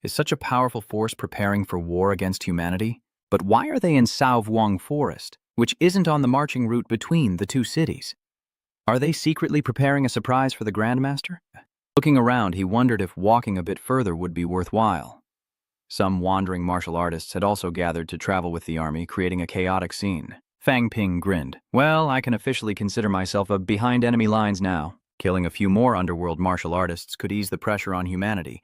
Is such a powerful force preparing for war against humanity? But why are they in Sao Vuong Forest, which isn't on the marching route between the two cities? Are they secretly preparing a surprise for the Grandmaster? Looking around, he wondered if walking a bit further would be worthwhile. Some wandering martial artists had also gathered to travel with the army, creating a chaotic scene. Fang Ping grinned. Well, I can officially consider myself a behind enemy lines now. Killing a few more underworld martial artists could ease the pressure on humanity.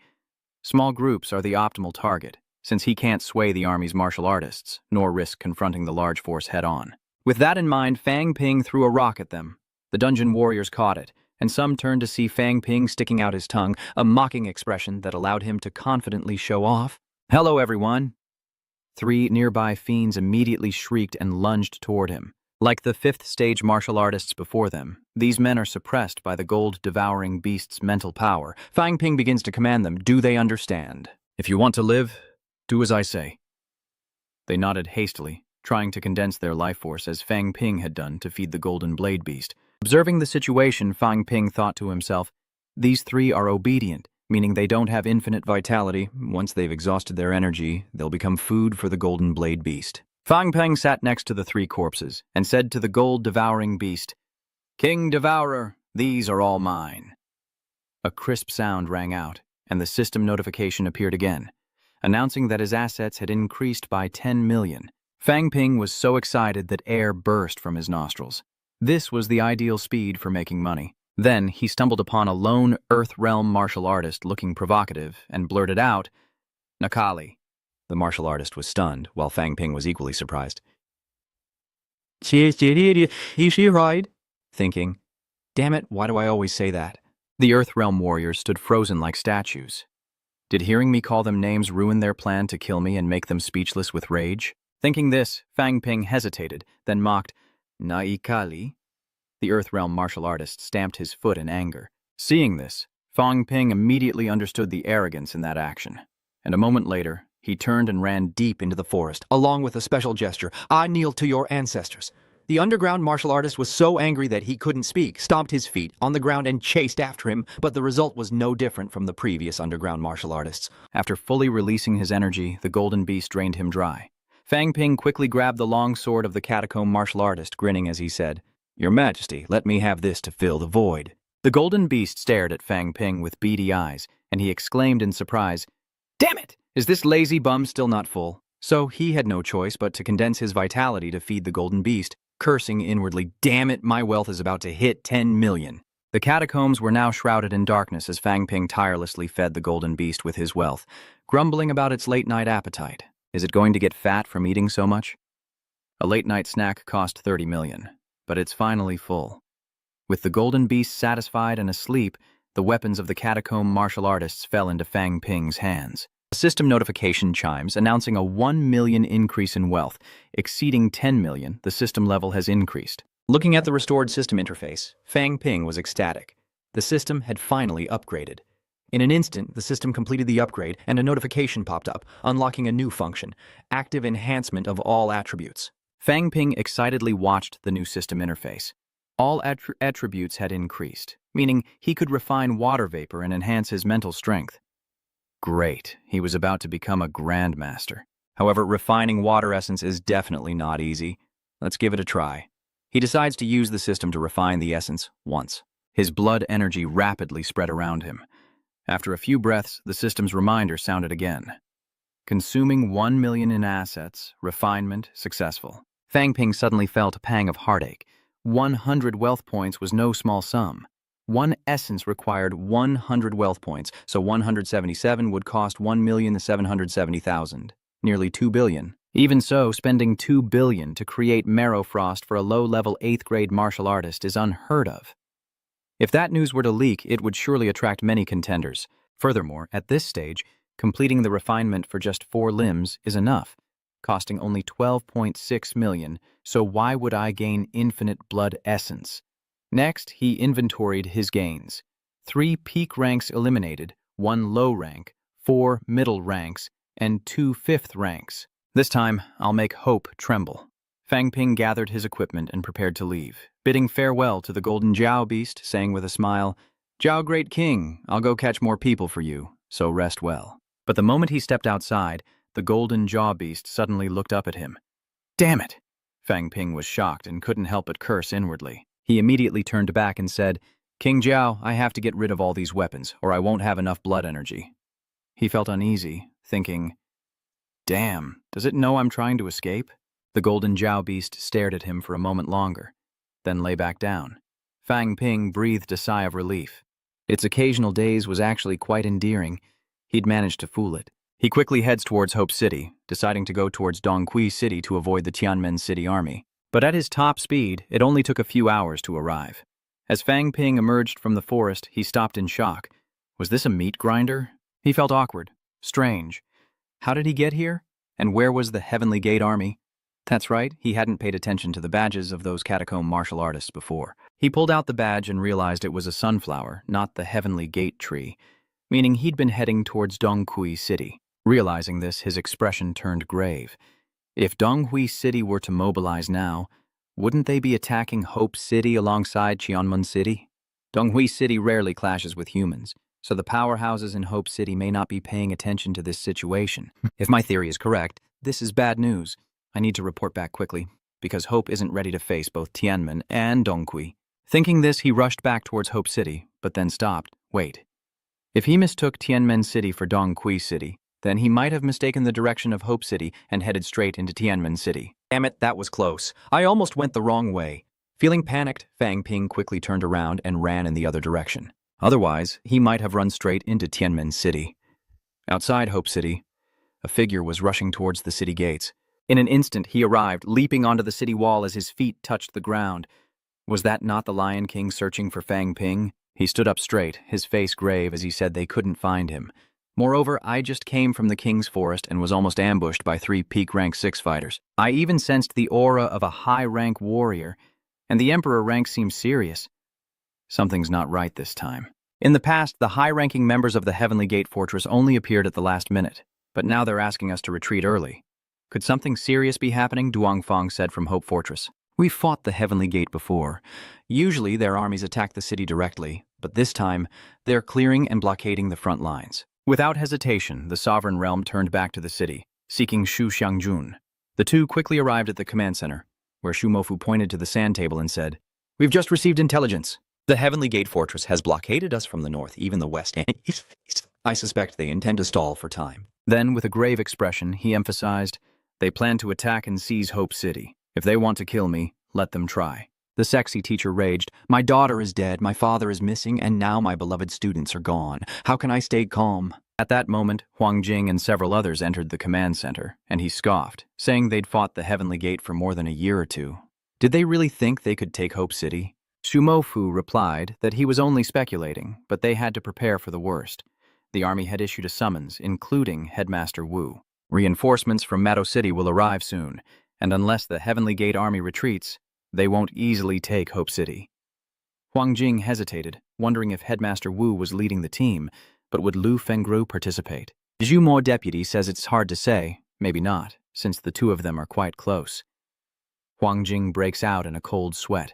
Small groups are the optimal target, since he can't sway the army's martial artists, nor risk confronting the large force head-on. With that in mind, Fang Ping threw a rock at them. The dungeon warriors caught it, and some turned to see Fang Ping sticking out his tongue, a mocking expression that allowed him to confidently show off. "Hello, everyone." 3 nearby fiends immediately shrieked and lunged toward him. Like the 5th stage martial artists before them, these men are suppressed by the gold-devouring beast's mental power. Fang Ping begins to command them. Do they understand? "If you want to live, do as I say." They nodded hastily, trying to condense their life force as Fang Ping had done to feed the golden blade beast. Observing the situation, Fang Ping thought to himself, these 3 are obedient, meaning they don't have infinite vitality. Once they've exhausted their energy, they'll become food for the golden blade beast. Fang Ping sat next to the 3 corpses and said to the gold-devouring beast, "King Devourer, these are all mine." A crisp sound rang out, and the system notification appeared again, announcing that his assets had increased by 10 million. Fang Ping was so excited that air burst from his nostrils. This was the ideal speed for making money. Then he stumbled upon a lone Earth Realm martial artist looking provocative and blurted out, "Nakali." The martial artist was stunned, while Fang Ping was equally surprised. "Is she right?" Thinking, damn it, why do I always say that? The Earth Realm warriors stood frozen like statues. Did hearing me call them names ruin their plan to kill me and make them speechless with rage? Thinking this, Fang Ping hesitated, then mocked, "Naikali?" The Earth Realm martial artist stamped his foot in anger. Seeing this, Fang Ping immediately understood the arrogance in that action, and a moment later, he turned and ran deep into the forest, along with a special gesture. "I kneel to your ancestors." The underground martial artist was so angry that he couldn't speak, stomped his feet on the ground and chased after him, but the result was no different from the previous underground martial artists. After fully releasing his energy, the golden beast drained him dry. Fang Ping quickly grabbed the long sword of the catacomb martial artist, grinning as he said, "Your Majesty, let me have this to fill the void." The golden beast stared at Fang Ping with beady eyes, and he exclaimed in surprise, "Damn it! Is this lazy bum still not full?" So he had no choice but to condense his vitality to feed the golden beast, cursing inwardly, "Damn it, my wealth is about to hit 10 million. The catacombs were now shrouded in darkness as Fang Ping tirelessly fed the golden beast with his wealth, grumbling about its late-night appetite. Is it going to get fat from eating so much? A late-night snack cost 30 million, but it's finally full. With the golden beast satisfied and asleep, the weapons of the catacomb martial artists fell into Fang Ping's hands. A system notification chimes announcing a 1 million increase in wealth. Exceeding 10 million, the system level has increased. Looking at the restored system interface, Fang Ping was ecstatic. The system had finally upgraded. In an instant, the system completed the upgrade and a notification popped up, unlocking a new function, active enhancement of all attributes. Fang Ping excitedly watched the new system interface. All attributes had increased, meaning he could refine water vapor and enhance his mental strength. Great, he was about to become a grandmaster. However, refining water essence is definitely not easy. Let's give it a try. He decides to use the system to refine the essence once. His blood energy rapidly spread around him. After a few breaths, the system's reminder sounded again. Consuming 1 million in assets, refinement successful. Fang Ping suddenly felt a pang of heartache. 100 wealth points was no small sum. One essence required 100 wealth points, so 177 would cost 1,770,000, nearly 2 billion. Even so, spending 2 billion to create Marrow Frost for a low-level 8th grade martial artist is unheard of. If that news were to leak, it would surely attract many contenders. Furthermore, at this stage, completing the refinement for just 4 limbs is enough, costing only 12.6 million, so why would I gain infinite blood essence? Next, he inventoried his gains. 3 peak ranks eliminated, 1 low rank, 4 middle ranks, and 2 fifth ranks. This time, I'll make hope tremble. Fang Ping gathered his equipment and prepared to leave, bidding farewell to the golden Jiao beast, saying with a smile, "Jiao Great King, I'll go catch more people for you, so rest well." But the moment he stepped outside, the golden jaw beast suddenly looked up at him. "Damn it!" Fang Ping was shocked and couldn't help but curse inwardly. He immediately turned back and said, "King Jiao, I have to get rid of all these weapons, or I won't have enough blood energy." He felt uneasy, thinking, "Damn, does it know I'm trying to escape?" The golden Jiao beast stared at him for a moment longer, then lay back down. Fang Ping breathed a sigh of relief. Its occasional daze was actually quite endearing. He'd managed to fool it. He quickly heads towards Hope City, deciding to go towards Dongqi City to avoid the Tianmen City army. But at his top speed, it only took a few hours to arrive. As Fang Ping emerged from the forest, he stopped in shock. Was this a meat grinder? He felt awkward, strange. How did he get here? And where was the Heavenly Gate army? That's right, he hadn't paid attention to the badges of those catacomb martial artists before. He pulled out the badge and realized it was a sunflower, not the Heavenly Gate tree, meaning he'd been heading towards Dongqi City. Realizing this, his expression turned grave. If Dongqi City were to mobilize now, wouldn't they be attacking Hope City alongside Tianmen City? Dongqi City rarely clashes with humans, so the powerhouses in Hope City may not be paying attention to this situation. If my theory is correct, this is bad news. I need to report back quickly, because Hope isn't ready to face both Tianmen and Dongqi. Thinking this, he rushed back towards Hope City, but then stopped. Wait. If he mistook Tianmen City for Dongqi City, then he might have mistaken the direction of Hope City and headed straight into Tianmen City. Damn it, that was close. I almost went the wrong way. Feeling panicked, Fang Ping quickly turned around and ran in the other direction. Otherwise, he might have run straight into Tianmen City. Outside Hope City, a figure was rushing towards the city gates. In an instant, he arrived, leaping onto the city wall as his feet touched the ground. Was that not the Lion King searching for Fang Ping? He stood up straight, his face grave as he said they couldn't find him. Moreover, I just came from the King's Forest and was almost ambushed by 3 peak rank 6 fighters. I even sensed the aura of a high-rank warrior, and the Emperor rank seems serious. Something's not right this time. In the past, the high-ranking members of the Heavenly Gate Fortress only appeared at the last minute, but now they're asking us to retreat early. Could something serious be happening? Duangfang said from Hope Fortress. We've fought the Heavenly Gate before. Usually their armies attack the city directly, but this time they're clearing and blockading the front lines. Without hesitation, the sovereign realm turned back to the city, seeking Shu Xiangjun. The two quickly arrived at the command center, where Shu Mofu pointed to the sand table and said, "We've just received intelligence. The Heavenly Gate Fortress has blockaded us from the north, even the west and east. I suspect they intend to stall for time." Then, with a grave expression, he emphasized, "They plan to attack and seize Hope City. If they want to kill me, let them try." The sexy teacher raged, "My daughter is dead, my father is missing, and now my beloved students are gone. How can I stay calm?" At that moment, Huang Jing and several others entered the command center, and he scoffed, saying they'd fought the Heavenly Gate for more than a year or two. Did they really think they could take Hope City? Shu Mofu replied that he was only speculating, but they had to prepare for the worst. The army had issued a summons, including Headmaster Wu. Reinforcements from Mado City will arrive soon, and unless the Heavenly Gate army retreats, they won't easily take Hope City. Huang Jing hesitated, wondering if Headmaster Wu was leading the team, but would Lu Fengru participate? Zhu Mo deputy says it's hard to say, maybe not, since the two of them are quite close. Huang Jing breaks out in a cold sweat.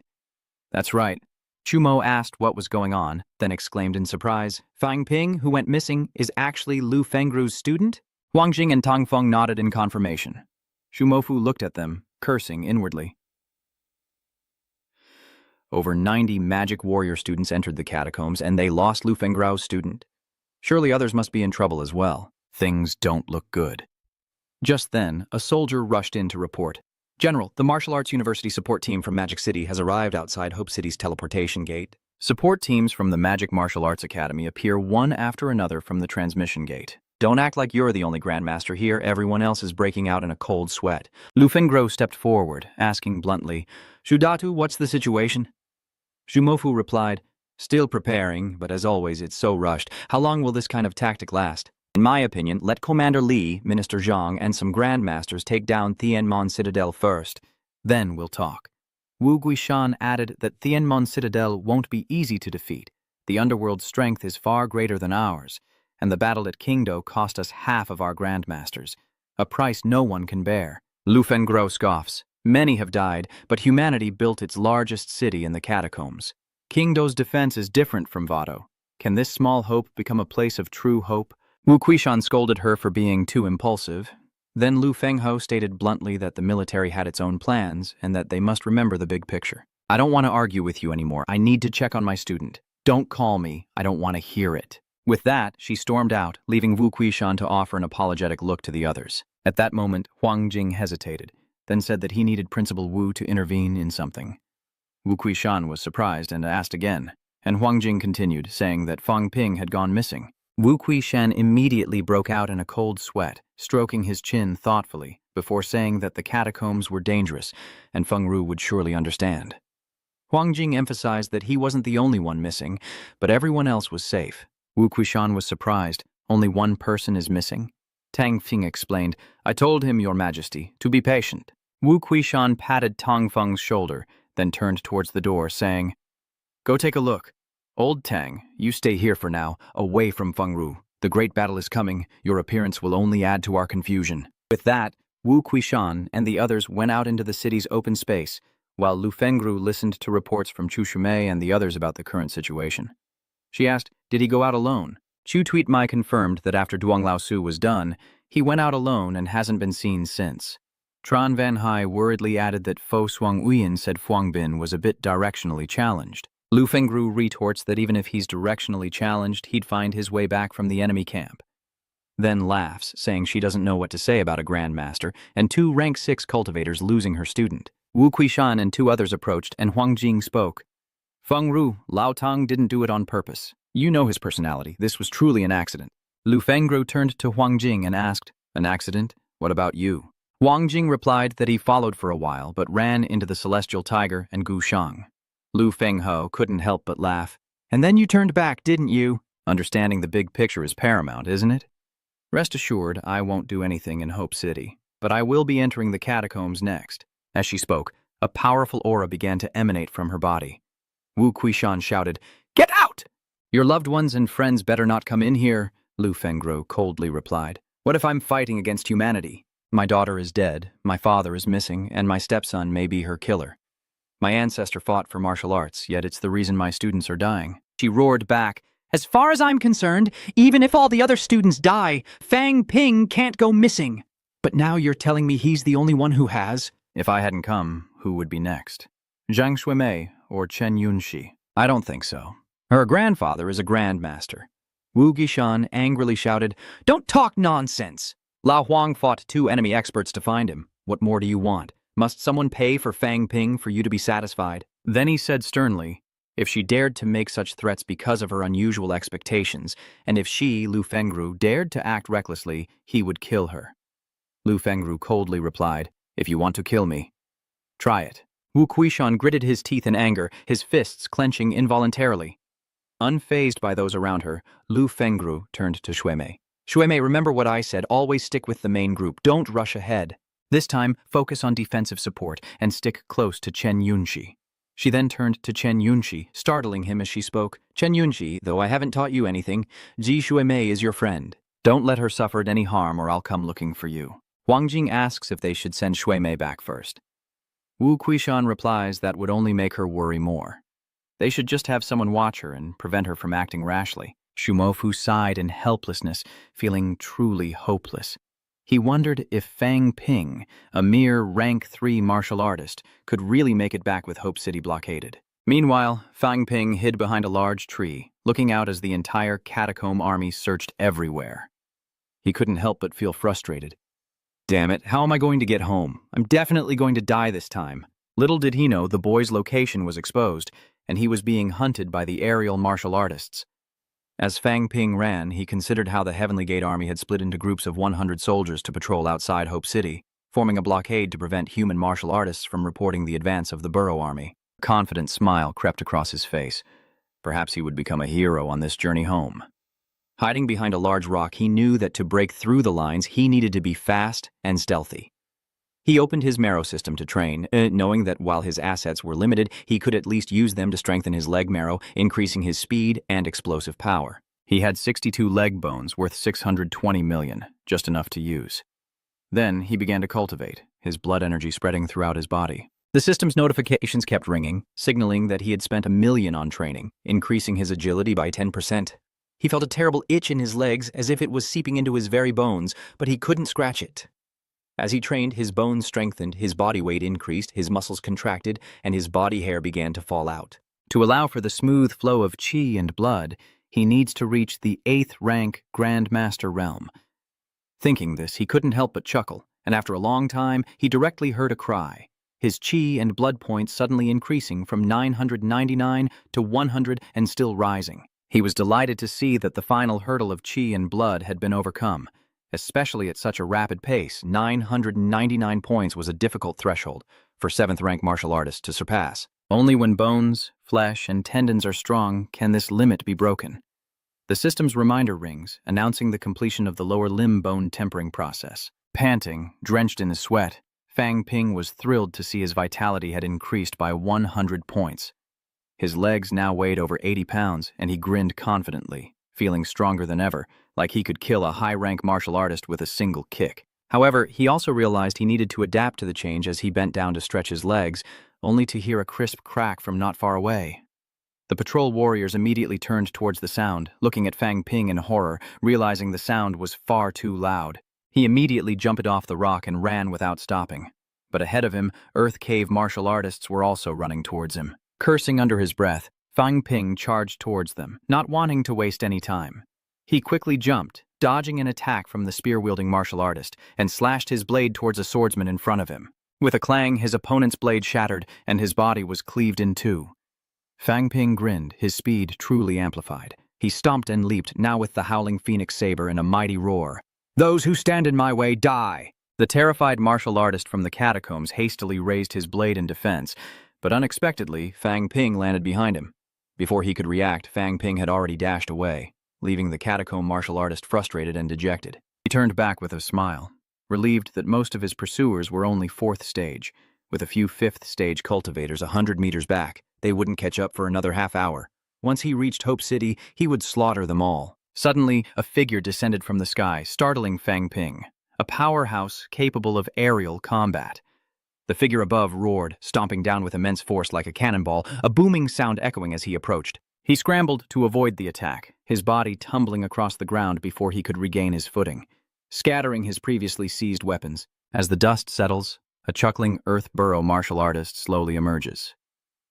That's right. Chu Mo asked what was going on, then exclaimed in surprise, "Fang Ping, who went missing, is actually Lu Fengru's student?" Huang Jing and Tang Feng nodded in confirmation. Shu Mofu looked at them, cursing inwardly. Over 90 magic warrior students entered the catacombs, and they lost Lu Fengru's student. Surely others must be in trouble as well. Things don't look good. Just then, a soldier rushed in to report. "General, the Martial Arts University support team from Magic City has arrived outside Hope City's teleportation gate." Support teams from the Magic Martial Arts Academy appear one after another from the transmission gate. "Don't act like you're the only Grandmaster here. Everyone else is breaking out in a cold sweat." Lu Fengro stepped forward, asking bluntly, "Shudatu, what's the situation?" Shumofu replied, "Still preparing, but as always, it's so rushed. How long will this kind of tactic last? In my opinion, let Commander Li, Minister Zhang, and some Grandmasters take down Tianmon Citadel first. Then we'll talk." Wu Guishan added that Tianmon Citadel won't be easy to defeat. The underworld's strength is far greater than ours, and the battle at Qingdao cost us half of our Grandmasters, a price no one can bear. Lu Fengro scoffs. "Many have died, but humanity built its largest city in the catacombs. Qingdao's defense is different from Vado. Can this small hope become a place of true hope?" Wu Quishan scolded her for being too impulsive. Then Lu Fengho stated bluntly that the military had its own plans and that they must remember the big picture. "I don't want to argue with you anymore. I need to check on my student. Don't call me. I don't want to hear it." With that, she stormed out, leaving Wu Quishan to offer an apologetic look to the others. At that moment, Huang Jing hesitated. then said that he needed Principal Wu to intervene in something. Wu Kuishan was surprised and asked again, and Huang Jing continued, saying that Fang Ping had gone missing. Wu Kuishan immediately broke out in a cold sweat, stroking his chin thoughtfully, before saying that the catacombs were dangerous, and Feng Ru would surely understand. Huang Jing emphasized that he wasn't the only one missing, but everyone else was safe. Wu Kuishan was surprised. Only one person is missing? Tang Fing explained, I told him, Your Majesty, to be patient. Wu Kuishan patted Tang Feng's shoulder, then turned towards the door, saying, Go take a look. Old Tang, you stay here for now, away from Feng Ru. The great battle is coming. Your appearance will only add to our confusion. With that, Wu Kuishan and the others went out into the city's open space, while Lu Fengru listened to reports from Chu Shumei and the others about the current situation. She asked, Did he go out alone? Chu Tweetmai confirmed that after Duong Lao Su was done, he went out alone and hasn't been seen since. Tran Van Hai worriedly added that Fo Suang Uyen said Fuang Bin was a bit directionally challenged. Lu Fengru retorts that even if he's directionally challenged, he'd find his way back from the enemy camp. Then laughs, saying she doesn't know what to say about a grandmaster and 2 rank 6 cultivators losing her student. Wu Kuishan and 2 others approached, and Huang Jing spoke. Feng Ru, Lao Tang didn't do it on purpose. You know his personality. This was truly an accident. Lu Fengru turned to Huang Jing and asked, An accident? What about you? Huang Jing replied that he followed for a while, but ran into the Celestial Tiger and Gu Shang. Lu Fengho couldn't help but laugh. And then you turned back, didn't you? Understanding the big picture is paramount, isn't it? Rest assured, I won't do anything in Hope City, but I will be entering the catacombs next. As she spoke, a powerful aura began to emanate from her body. Wu Kuishan shouted, Get out! Your loved ones and friends better not come in here, Lu Fengro coldly replied. What if I'm fighting against humanity? My daughter is dead, my father is missing, and my stepson may be her killer. My ancestor fought for martial arts, yet it's the reason my students are dying. She roared back, As far as I'm concerned, even if all the other students die, Fang Ping can't go missing. But now you're telling me he's the only one who has? If I hadn't come, who would be next? Zhang Shuimei or Chen Yunxi? I don't think so. Her grandfather is a grandmaster. Wu Guishan angrily shouted, Don't talk nonsense! Lao Huang fought 2 enemy experts to find him. What more do you want? Must someone pay for Fang Ping for you to be satisfied? Then he said sternly, If she dared to make such threats because of her unusual expectations, and if she, Lu Fengru, dared to act recklessly, he would kill her. Lu Fengru coldly replied, If you want to kill me, try it. Wu Kuishan gritted his teeth in anger, his fists clenching involuntarily. Unfazed by those around her, Lu Fengru turned to Shuimei. Shuimei, remember what I said, always stick with the main group, don't rush ahead. This time, focus on defensive support and stick close to Chen Yunxi. She then turned to Chen Yunxi, startling him as she spoke. Chen Yunxi, though I haven't taught you anything, Ji Shuimei is your friend. Don't let her suffer any harm or I'll come looking for you. Huang Jing asks if they should send Shuimei back first. Wu Kuishan replies that would only make her worry more. They should just have someone watch her and prevent her from acting rashly. Shumofu sighed in helplessness, feeling truly hopeless. He wondered if Fang Ping, a mere rank 3 martial artist, could really make it back with Hope City blockaded. Meanwhile, Fang Ping hid behind a large tree, looking out as the entire catacomb army searched everywhere. He couldn't help but feel frustrated. Damn it, how am I going to get home? I'm definitely going to die this time. Little did he know the boy's location was exposed, and he was being hunted by the aerial martial artists. As Fang Ping ran, he considered how the Heavenly Gate Army had split into groups of 100 soldiers to patrol outside Hope City, forming a blockade to prevent human martial artists from reporting the advance of the Burrow Army. A confident smile crept across his face. Perhaps he would become a hero on this journey home. Hiding behind a large rock, he knew that to break through the lines, he needed to be fast and stealthy. He opened his marrow system to train, knowing that while his assets were limited, he could at least use them to strengthen his leg marrow, increasing his speed and explosive power. He had 62 leg bones worth 620 million, just enough to use. Then he began to cultivate, his blood energy spreading throughout his body. The system's notifications kept ringing, signaling that he had spent $1 million on training, increasing his agility by 10%. He felt a terrible itch in his legs as if it was seeping into his very bones, but he couldn't scratch it. As he trained, his bones strengthened, his body weight increased, his muscles contracted, and his body hair began to fall out. To allow for the smooth flow of qi and blood, he needs to reach the 8th rank Grandmaster realm. Thinking this, he couldn't help but chuckle, and after a long time, he directly heard a cry, his chi and blood points suddenly increasing from 999 to 100 and still rising. He was delighted to see that the final hurdle of chi and blood had been overcome. Especially at such a rapid pace, 999 points was a difficult threshold for 7th-rank martial artists to surpass. Only when bones, flesh, and tendons are strong can this limit be broken. The system's reminder rings, announcing the completion of the lower limb bone tempering process. Panting, drenched in his sweat, Fang Ping was thrilled to see his vitality had increased by 100 points. His legs now weighed over 80 pounds, and he grinned confidently, feeling stronger than ever, like he could kill a high-rank martial artist with a single kick. However, he also realized he needed to adapt to the change as he bent down to stretch his legs, only to hear a crisp crack from not far away. The patrol warriors immediately turned towards the sound, looking at Fang Ping in horror, realizing the sound was far too loud. He immediately jumped off the rock and ran without stopping. But ahead of him, Earth Cave martial artists were also running towards him. Cursing under his breath, Fang Ping charged towards them, not wanting to waste any time. He quickly jumped, dodging an attack from the spear-wielding martial artist, and slashed his blade towards a swordsman in front of him. With a clang, his opponent's blade shattered, and his body was cleaved in two. Fang Ping grinned, his speed truly amplified. He stomped and leaped, now with the howling phoenix saber in a mighty roar. "Those who stand in my way die!" The terrified martial artist from the catacombs hastily raised his blade in defense, but unexpectedly, Fang Ping landed behind him. Before he could react, Fang Ping had already dashed away, leaving the catacomb martial artist frustrated and dejected. He turned back with a smile, relieved that most of his pursuers were only 4th stage. With a few 5th stage cultivators 100 meters back, they wouldn't catch up for another half hour. Once he reached Hope City, he would slaughter them all. Suddenly, a figure descended from the sky, startling Fang Ping. A powerhouse capable of aerial combat. The figure above roared, stomping down with immense force like a cannonball, a booming sound echoing as he approached. He scrambled to avoid the attack, his body tumbling across the ground before he could regain his footing, scattering his previously seized weapons. As the dust settles, a chuckling earth burrow martial artist slowly emerges.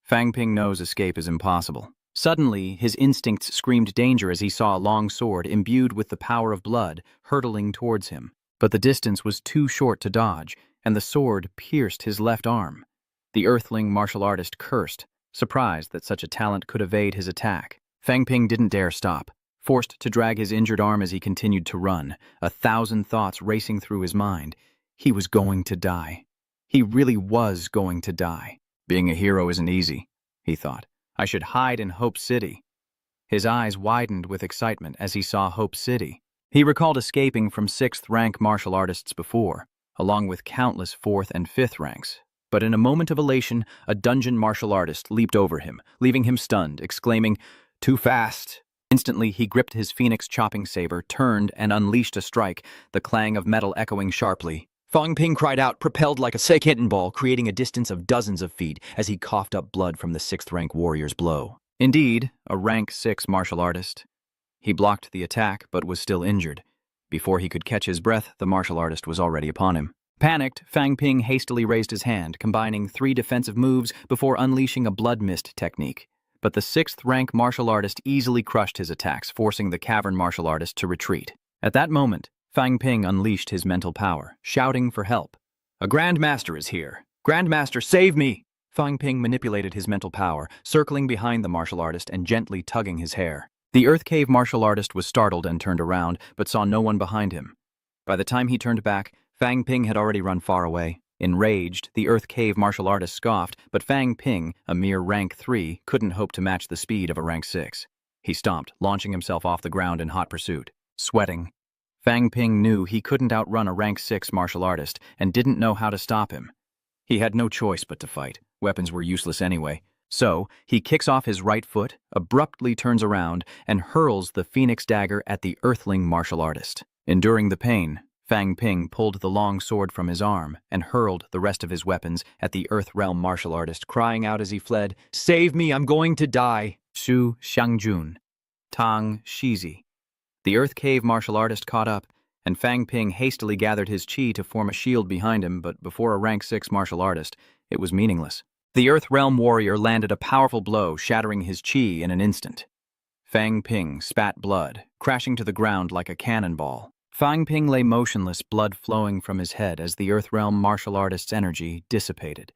Fang Ping knows escape is impossible. Suddenly, his instincts screamed danger as he saw a long sword imbued with the power of blood hurtling towards him. But the distance was too short to dodge, and the sword pierced his left arm. The earthling martial artist cursed, surprised that such a talent could evade his attack. Fang Ping didn't dare stop, forced to drag his injured arm as he continued to run, 1,000 thoughts racing through his mind. He was going to die. He really was going to die. Being a hero isn't easy, he thought. I should hide in Hope City. His eyes widened with excitement as he saw Hope City. He recalled escaping from 6th-rank martial artists before, along with countless 4th and 5th ranks. But in a moment of elation, a dungeon martial artist leaped over him, leaving him stunned, exclaiming, "Too fast!" Instantly, he gripped his phoenix chopping saber, turned, and unleashed a strike, the clang of metal echoing sharply. Fang Ping cried out, propelled like a cannonball, creating a distance of dozens of feet as he coughed up blood from the 6th-rank warrior's blow. Indeed, a rank 6 martial artist. He blocked the attack, but was still injured. Before he could catch his breath, the martial artist was already upon him. Panicked, Fang Ping hastily raised his hand, combining 3 defensive moves before unleashing a blood mist technique. But the 6th-rank martial artist easily crushed his attacks, forcing the cavern martial artist to retreat. At that moment, Fang Ping unleashed his mental power, shouting for help. "A Grandmaster is here! Grandmaster, save me!" Fang Ping manipulated his mental power, circling behind the martial artist and gently tugging his hair. The Earth Cave martial artist was startled and turned around, but saw no one behind him. By the time he turned back, Fang Ping had already run far away. Enraged, the Earth Cave martial artist scoffed, but Fang Ping, a mere rank 3, couldn't hope to match the speed of a rank 6. He stomped, launching himself off the ground in hot pursuit. Sweating, Fang Ping knew he couldn't outrun a rank 6 martial artist and didn't know how to stop him. He had no choice but to fight. Weapons were useless anyway. So, he kicks off his right foot, abruptly turns around, and hurls the phoenix dagger at the earthling martial artist. Enduring the pain, Fang Ping pulled the long sword from his arm and hurled the rest of his weapons at the Earth Realm martial artist, crying out as he fled, "Save me, I'm going to die!" Shu Xiangjun. Tang Shizi. The Earth Cave martial artist caught up, and Fang Ping hastily gathered his chi to form a shield behind him, but before a rank 6 martial artist, it was meaningless. The Earth Realm warrior landed a powerful blow, shattering his chi in an instant. Fang Ping spat blood, crashing to the ground like a cannonball. Fang Ping lay motionless, blood flowing from his head as the Earthrealm martial artist's energy dissipated.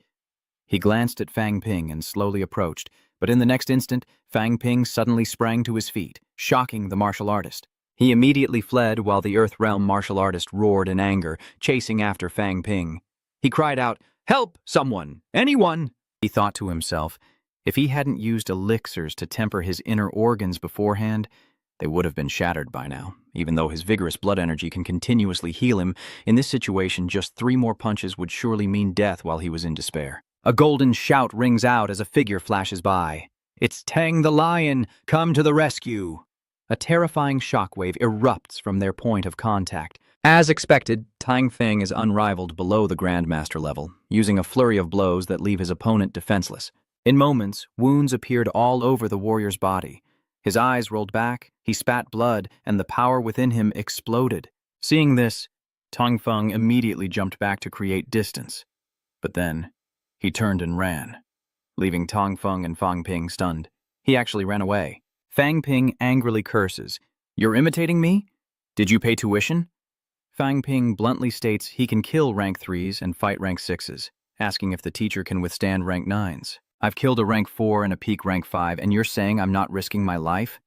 He glanced at Fang Ping and slowly approached, but in the next instant, Fang Ping suddenly sprang to his feet, shocking the martial artist. He immediately fled while the Earthrealm martial artist roared in anger, chasing after Fang Ping. He cried out, "Help! Someone! Anyone!" He thought to himself, if he hadn't used elixirs to temper his inner organs beforehand, they would have been shattered by now. Even though his vigorous blood energy can continuously heal him, in this situation just 3 more punches would surely mean death while he was in despair. A golden shout rings out as a figure flashes by. It's Tang the Lion! Come to the rescue! A terrifying shockwave erupts from their point of contact. As expected, Tang Feng is unrivaled below the Grandmaster level, using a flurry of blows that leave his opponent defenseless. In moments, wounds appeared all over the warrior's body. His eyes rolled back, he spat blood, and the power within him exploded. Seeing this, Tang Feng immediately jumped back to create distance. But then, he turned and ran, leaving Tang Feng and Fang Ping stunned. He actually ran away. Fang Ping angrily curses, "You're imitating me? Did you pay tuition?" Fang Ping bluntly states he can kill rank 3s and fight rank 6s, asking if the teacher can withstand rank 9s. "I've killed a rank 4 and a peak rank 5, and you're saying I'm not risking my life?"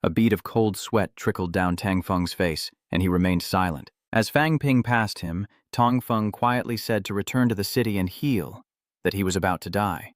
A bead of cold sweat trickled down Tang Feng's face, and he remained silent. As Fang Ping passed him, Tang Feng quietly said to return to the city and heal, that he was about to die.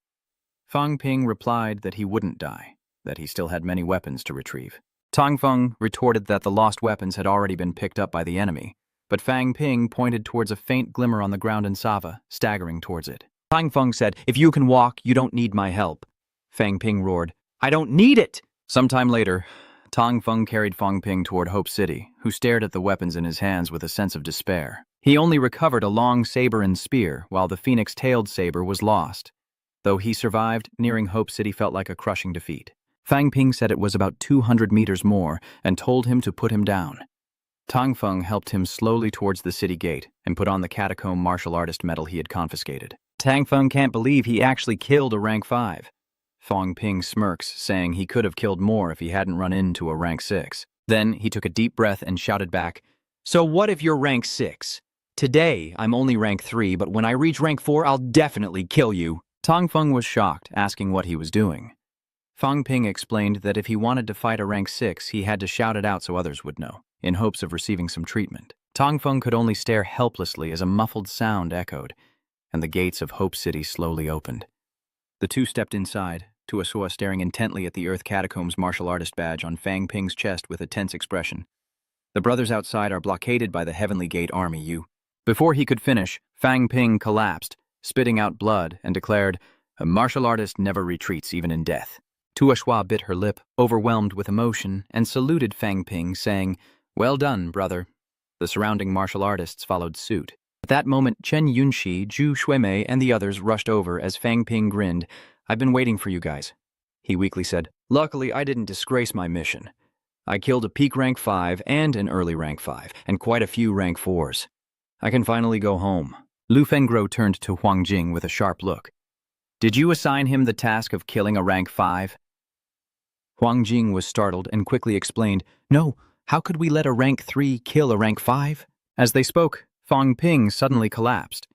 Fang Ping replied that he wouldn't die, that he still had many weapons to retrieve. Tang Feng retorted that the lost weapons had already been picked up by the enemy, but Fang Ping pointed towards a faint glimmer on the ground in Sava, staggering towards it. Tang Feng said, "If you can walk, you don't need my help." Fang Ping roared, "I don't need it!" Sometime later, Tang Feng carried Fang Ping toward Hope City, who stared at the weapons in his hands with a sense of despair. He only recovered a long saber and spear, while the phoenix-tailed saber was lost. Though he survived, nearing Hope City felt like a crushing defeat. Fang Ping said it was about 200 meters more and told him to put him down. Tang Feng helped him slowly towards the city gate and put on the catacomb martial artist medal he had confiscated. Tang Feng can't believe he actually killed a rank 5. Fang Ping smirks, saying he could have killed more if he hadn't run into a rank 6. Then he took a deep breath and shouted back, "So what if you're rank 6? Today, I'm only rank 3, but when I reach rank 4, I'll definitely kill you." Tang Feng was shocked, asking what he was doing. Fang Ping explained that if he wanted to fight a rank 6, he had to shout it out so others would know, in hopes of receiving some treatment. Tang Feng could only stare helplessly as a muffled sound echoed, and the gates of Hope City slowly opened. The two stepped inside, Tuasua staring intently at the Earth Catacombs martial artist badge on Fang Ping's chest with a tense expression. "The brothers outside are blockaded by the Heavenly Gate Army, you." Before he could finish, Fang Ping collapsed, spitting out blood, and declared, "A martial artist never retreats even in death." Tuasua bit her lip, overwhelmed with emotion, and saluted Fang Ping, saying, "Well done, brother." The surrounding martial artists followed suit. At that moment, Chen Yunxi, Zhu Xuemei, and the others rushed over as Fang Ping grinned. "I've been waiting for you guys," he weakly said. "Luckily, I didn't disgrace my mission. I killed a peak rank 5 and an early rank 5, and quite a few rank 4s. I can finally go home." Lu Fengro turned to Huang Jing with a sharp look. "Did you assign him the task of killing a rank 5? Huang Jing was startled and quickly explained, "No, how could we let a rank 3 kill a rank 5? As they spoke, Fang Ping suddenly collapsed.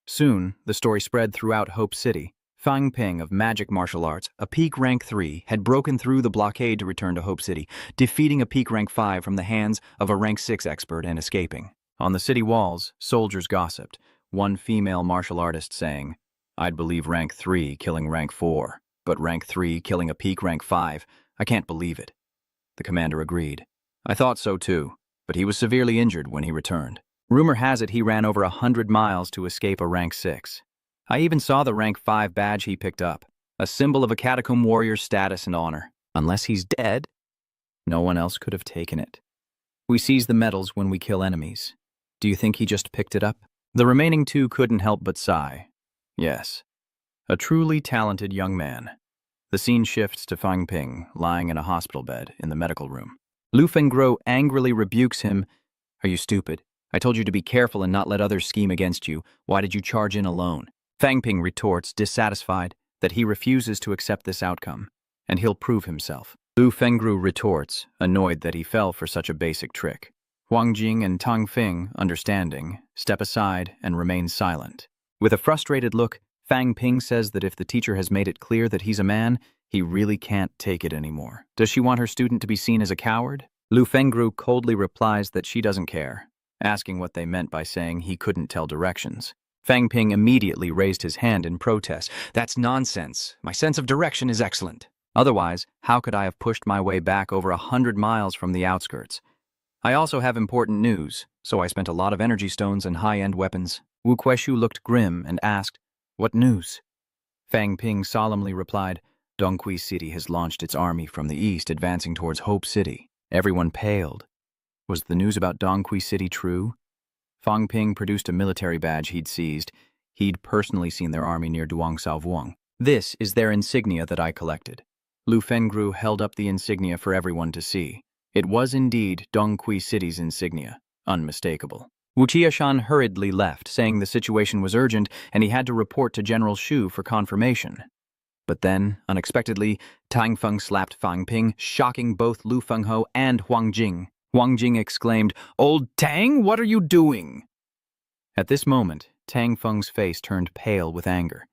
Soon, the story spread throughout Hope City. Fang Ping of Magic Martial Arts, a peak rank 3, had broken through the blockade to return to Hope City, defeating a peak rank 5 from the hands of a rank 6 expert and escaping. On the city walls, soldiers gossiped, one female martial artist saying, "I'd believe rank 3 killing rank 4, but rank 3 killing a peak rank 5, I can't believe it." The commander agreed. "I thought so too, but he was severely injured when he returned. Rumor has it he ran over 100 miles to escape a rank 6. I even saw the rank 5 badge he picked up, a symbol of a catacomb warrior's status and honor. Unless he's dead, no one else could have taken it. We seize the medals when we kill enemies. Do you think he just picked it up?" The remaining two couldn't help but sigh. Yes, a truly talented young man. The scene shifts to Fang Ping, lying in a hospital bed in the medical room. Lu Fengro angrily rebukes him. "Are you stupid? I told you to be careful and not let others scheme against you. Why did you charge in alone?" Fang Ping retorts, dissatisfied, that he refuses to accept this outcome, and he'll prove himself. Lu Fengru retorts, annoyed that he fell for such a basic trick. Huang Jing and Tang Fing, understanding, step aside and remain silent. With a frustrated look, Fang Ping says that if the teacher has made it clear that he's a man, he really can't take it anymore. Does she want her student to be seen as a coward? Lu Fengru coldly replies that she doesn't care, asking what they meant by saying he couldn't tell directions. Fang Ping immediately raised his hand in protest. That's nonsense. My sense of direction is excellent. Otherwise, how could I have pushed my way back over 100 miles from the outskirts? I also have important news, so I spent a lot of energy stones and high-end weapons. Wu Kueshu looked grim and asked, "What news?" Fang Ping solemnly replied, "Dongqi City has launched its army from the east, advancing towards Hope City." Everyone paled. Was the news about Dongqi City true? Fang Ping produced a military badge he'd seized. He'd personally seen their army near Duang Saovuang. "This is their insignia that I collected." Lu Fengru held up the insignia for everyone to see. It was indeed Dongqi City's insignia, unmistakable. Wu Qiashan hurriedly left, saying the situation was urgent and he had to report to General Shu for confirmation. But then, unexpectedly, Tang Feng slapped Fang Ping, shocking both Lu Fengho and Huang Jing. Huang Jing exclaimed, "Old Tang, what are you doing?" At this moment, Tang Feng's face turned pale with anger.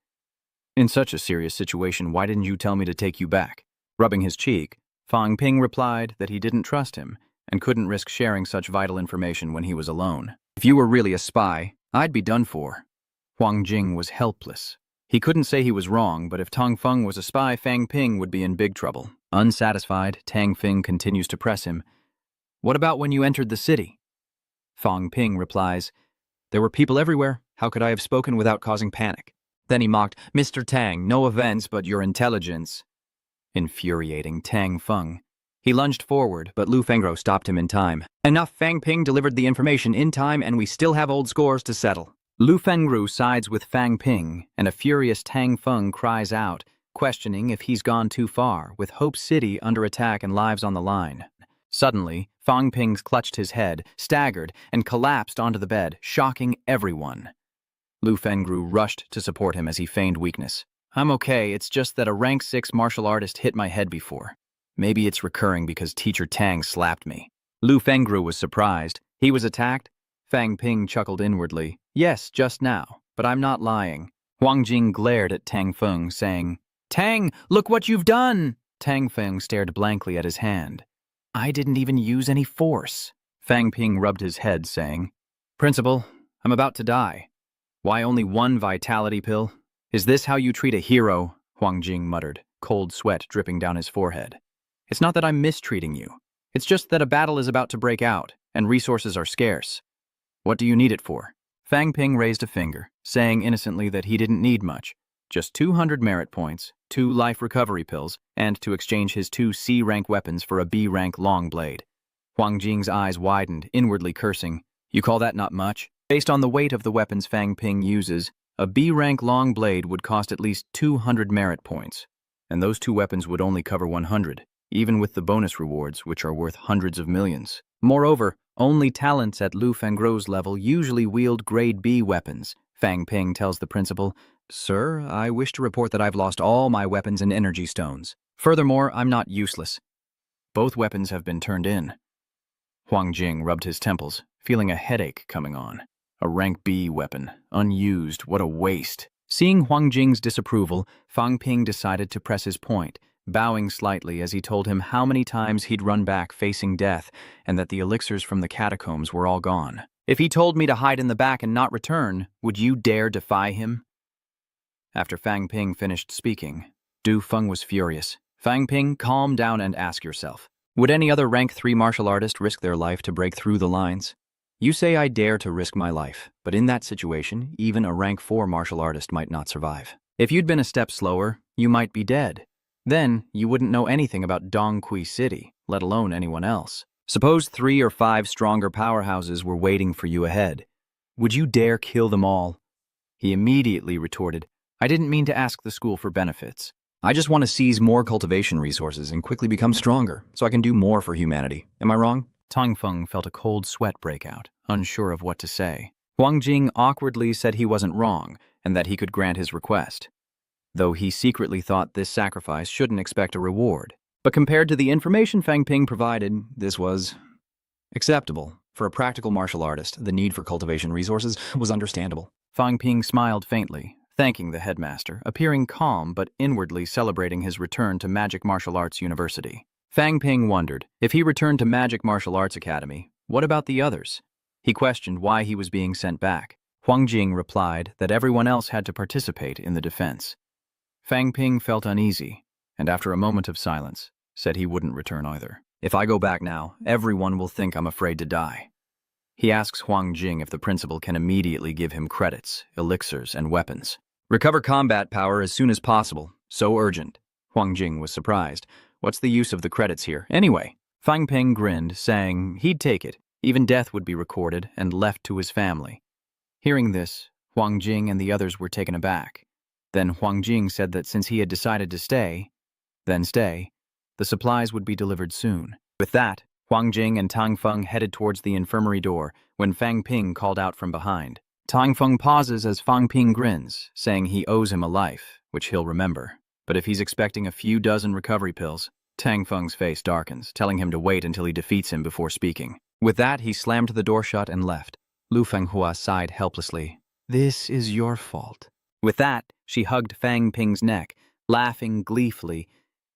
"In such a serious situation, why didn't you tell me to take you back?" Rubbing his cheek, Fang Ping replied that he didn't trust him and couldn't risk sharing such vital information when he was alone. "If you were really a spy, I'd be done for." Huang Jing was helpless. He couldn't say he was wrong, but if Tang Feng was a spy, Fang Ping would be in big trouble. Unsatisfied, Tang Feng continues to press him. "What about when you entered the city?" Fang Ping replies, "There were people everywhere. How could I have spoken without causing panic?" Then he mocked, "Mr. Tang, no offense, but your intelligence." Infuriating Tang Feng. He lunged forward, but Lu Fengro stopped him in time. "Enough, Fang Ping delivered the information in time and we still have old scores to settle." Lu Fengru sides with Fang Ping, and a furious Tang Feng cries out, questioning if he's gone too far, with Hope City under attack and lives on the line. Suddenly, Fang Ping clutched his head, staggered, and collapsed onto the bed, shocking everyone. Lu Fengru rushed to support him as he feigned weakness. "I'm okay, it's just that a rank 6 martial artist hit my head before. Maybe it's recurring because Teacher Tang slapped me." Lu Fengru was surprised. He was attacked? Fang Ping chuckled inwardly. "Yes, just now, but I'm not lying." Huang Jing glared at Tang Feng, saying, "Tang, look what you've done!" Tang Feng stared blankly at his hand. "I didn't even use any force." Fang Ping rubbed his head, saying, "Principal, I'm about to die. Why only one vitality pill? Is this how you treat a hero?" Huang Jing muttered, cold sweat dripping down his forehead. "It's not that I'm mistreating you. It's just that a battle is about to break out, and resources are scarce. What do you need it for?" Fang Ping raised a finger, saying innocently that he didn't need much. Just 200 merit points, 2 life recovery pills, and to exchange his 2 C-rank weapons for a B-rank long blade. Huang Jing's eyes widened, inwardly cursing. "You call that not much?" Based on the weight of the weapons Fang Ping uses, a B-rank long blade would cost at least 200 merit points, and those 2 weapons would only cover 100, even with the bonus rewards, which are worth hundreds of millions. Moreover, only talents at Lu Fengru's level usually wield grade B weapons. Fang Ping tells the principal, "Sir, I wish to report that I've lost all my weapons and energy stones. Furthermore, I'm not useless. Both weapons have been turned in." Huang Jing rubbed his temples, feeling a headache coming on. A rank B weapon, unused, what a waste. Seeing Huang Jing's disapproval, Fang Ping decided to press his point, bowing slightly as he told him how many times he'd run back facing death and that the elixirs from the catacombs were all gone. "If he told me to hide in the back and not return, would you dare defy him?" After Fang Ping finished speaking, Du Feng was furious. "Fang Ping, calm down and ask yourself. Would any other rank 3 martial artist risk their life to break through the lines? You say I dare to risk my life, but in that situation, even a rank 4 martial artist might not survive. If you'd been a step slower, you might be dead. Then, you wouldn't know anything about Dongqi City, let alone anyone else. Suppose 3 or 5 stronger powerhouses were waiting for you ahead. Would you dare kill them all?" He immediately retorted, "I didn't mean to ask the school for benefits. I just want to seize more cultivation resources and quickly become stronger, so I can do more for humanity. Am I wrong?" Tang Feng felt a cold sweat break out, unsure of what to say. Huang Jing awkwardly said he wasn't wrong, and that he could grant his request, though he secretly thought this sacrifice shouldn't expect a reward. But compared to the information Fang Ping provided, this was acceptable. For a practical martial artist, the need for cultivation resources was understandable. Fang Ping smiled faintly, thanking the headmaster, appearing calm but inwardly celebrating his return to Magic Martial Arts University. Fang Ping wondered, if he returned to Magic Martial Arts Academy, what about the others? He questioned why he was being sent back. Huang Jing replied that everyone else had to participate in the defense. Fang Ping felt uneasy, and after a moment of silence, said he wouldn't return either. If I go back now, everyone will think I'm afraid to die. He asks Huang Jing if the principal can immediately give him credits, elixirs, and weapons. Recover combat power as soon as possible. So urgent. Huang Jing was surprised. What's the use of the credits here, anyway? Fang Ping grinned, saying he'd take it. Even death would be recorded and left to his family. Hearing this, Huang Jing and the others were taken aback. Then Huang Jing said that since he had decided to stay, the supplies would be delivered soon. With that, Huang Jing and Tang Feng headed towards the infirmary door when Fang Ping called out from behind. Tang Feng pauses as Fang Ping grins, saying he owes him a life, which he'll remember. But if he's expecting a few dozen recovery pills, Tang Feng's face darkens, telling him to wait until he defeats him before speaking. With that, he slammed the door shut and left. Lu Fenghua sighed helplessly. This is your fault. With that, she hugged Fang Ping's neck, laughing gleefully.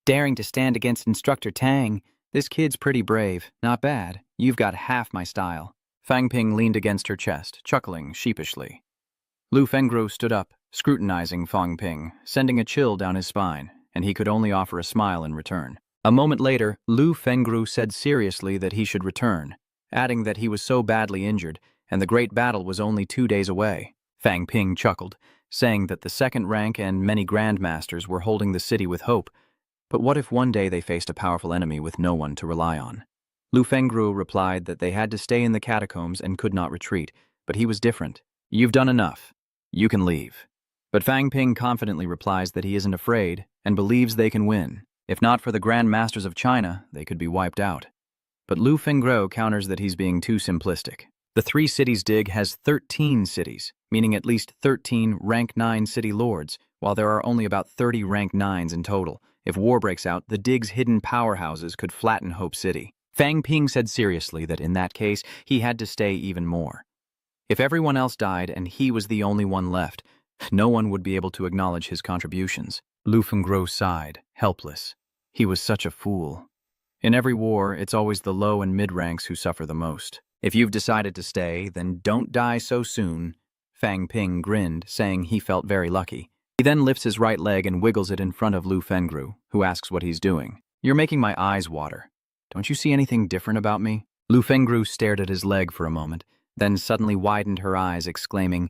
Daring to stand against Instructor Tang. This kid's pretty brave. Not bad. You've got half my style. Fang Ping leaned against her chest, chuckling sheepishly. Lu Fengru stood up, scrutinizing Fang Ping, sending a chill down his spine, and he could only offer a smile in return. A moment later, Lu Fengru said seriously that he should return, adding that he was so badly injured, and the great battle was only 2 days away. Fang Ping chuckled, saying that the second rank and many grandmasters were holding the city with hope. But what if one day they faced a powerful enemy with no one to rely on? Lu Fengru replied that they had to stay in the catacombs and could not retreat, but he was different. You've done enough. You can leave. But Fang Ping confidently replies that he isn't afraid and believes they can win. If not for the Grand Masters of China, they could be wiped out. But Lu Fengru counters that he's being too simplistic. The 3 cities dig has 13 cities, meaning at least 13 rank 9 city lords, while there are only about 30 rank 9s in total. If war breaks out, the dig's hidden powerhouses could flatten Hope City. Fang Ping said seriously that in that case, he had to stay even more. If everyone else died and he was the only one left, no one would be able to acknowledge his contributions. Lu Fengru sighed, helpless. He was such a fool. In every war, it's always the low and mid-ranks who suffer the most. If you've decided to stay, then don't die so soon. Fang Ping grinned, saying he felt very lucky. He then lifts his right leg and wiggles it in front of Lu Fengru, who asks what he's doing. You're making my eyes water. Don't you see anything different about me? Lu Fengru stared at his leg for a moment, then suddenly widened her eyes, exclaiming,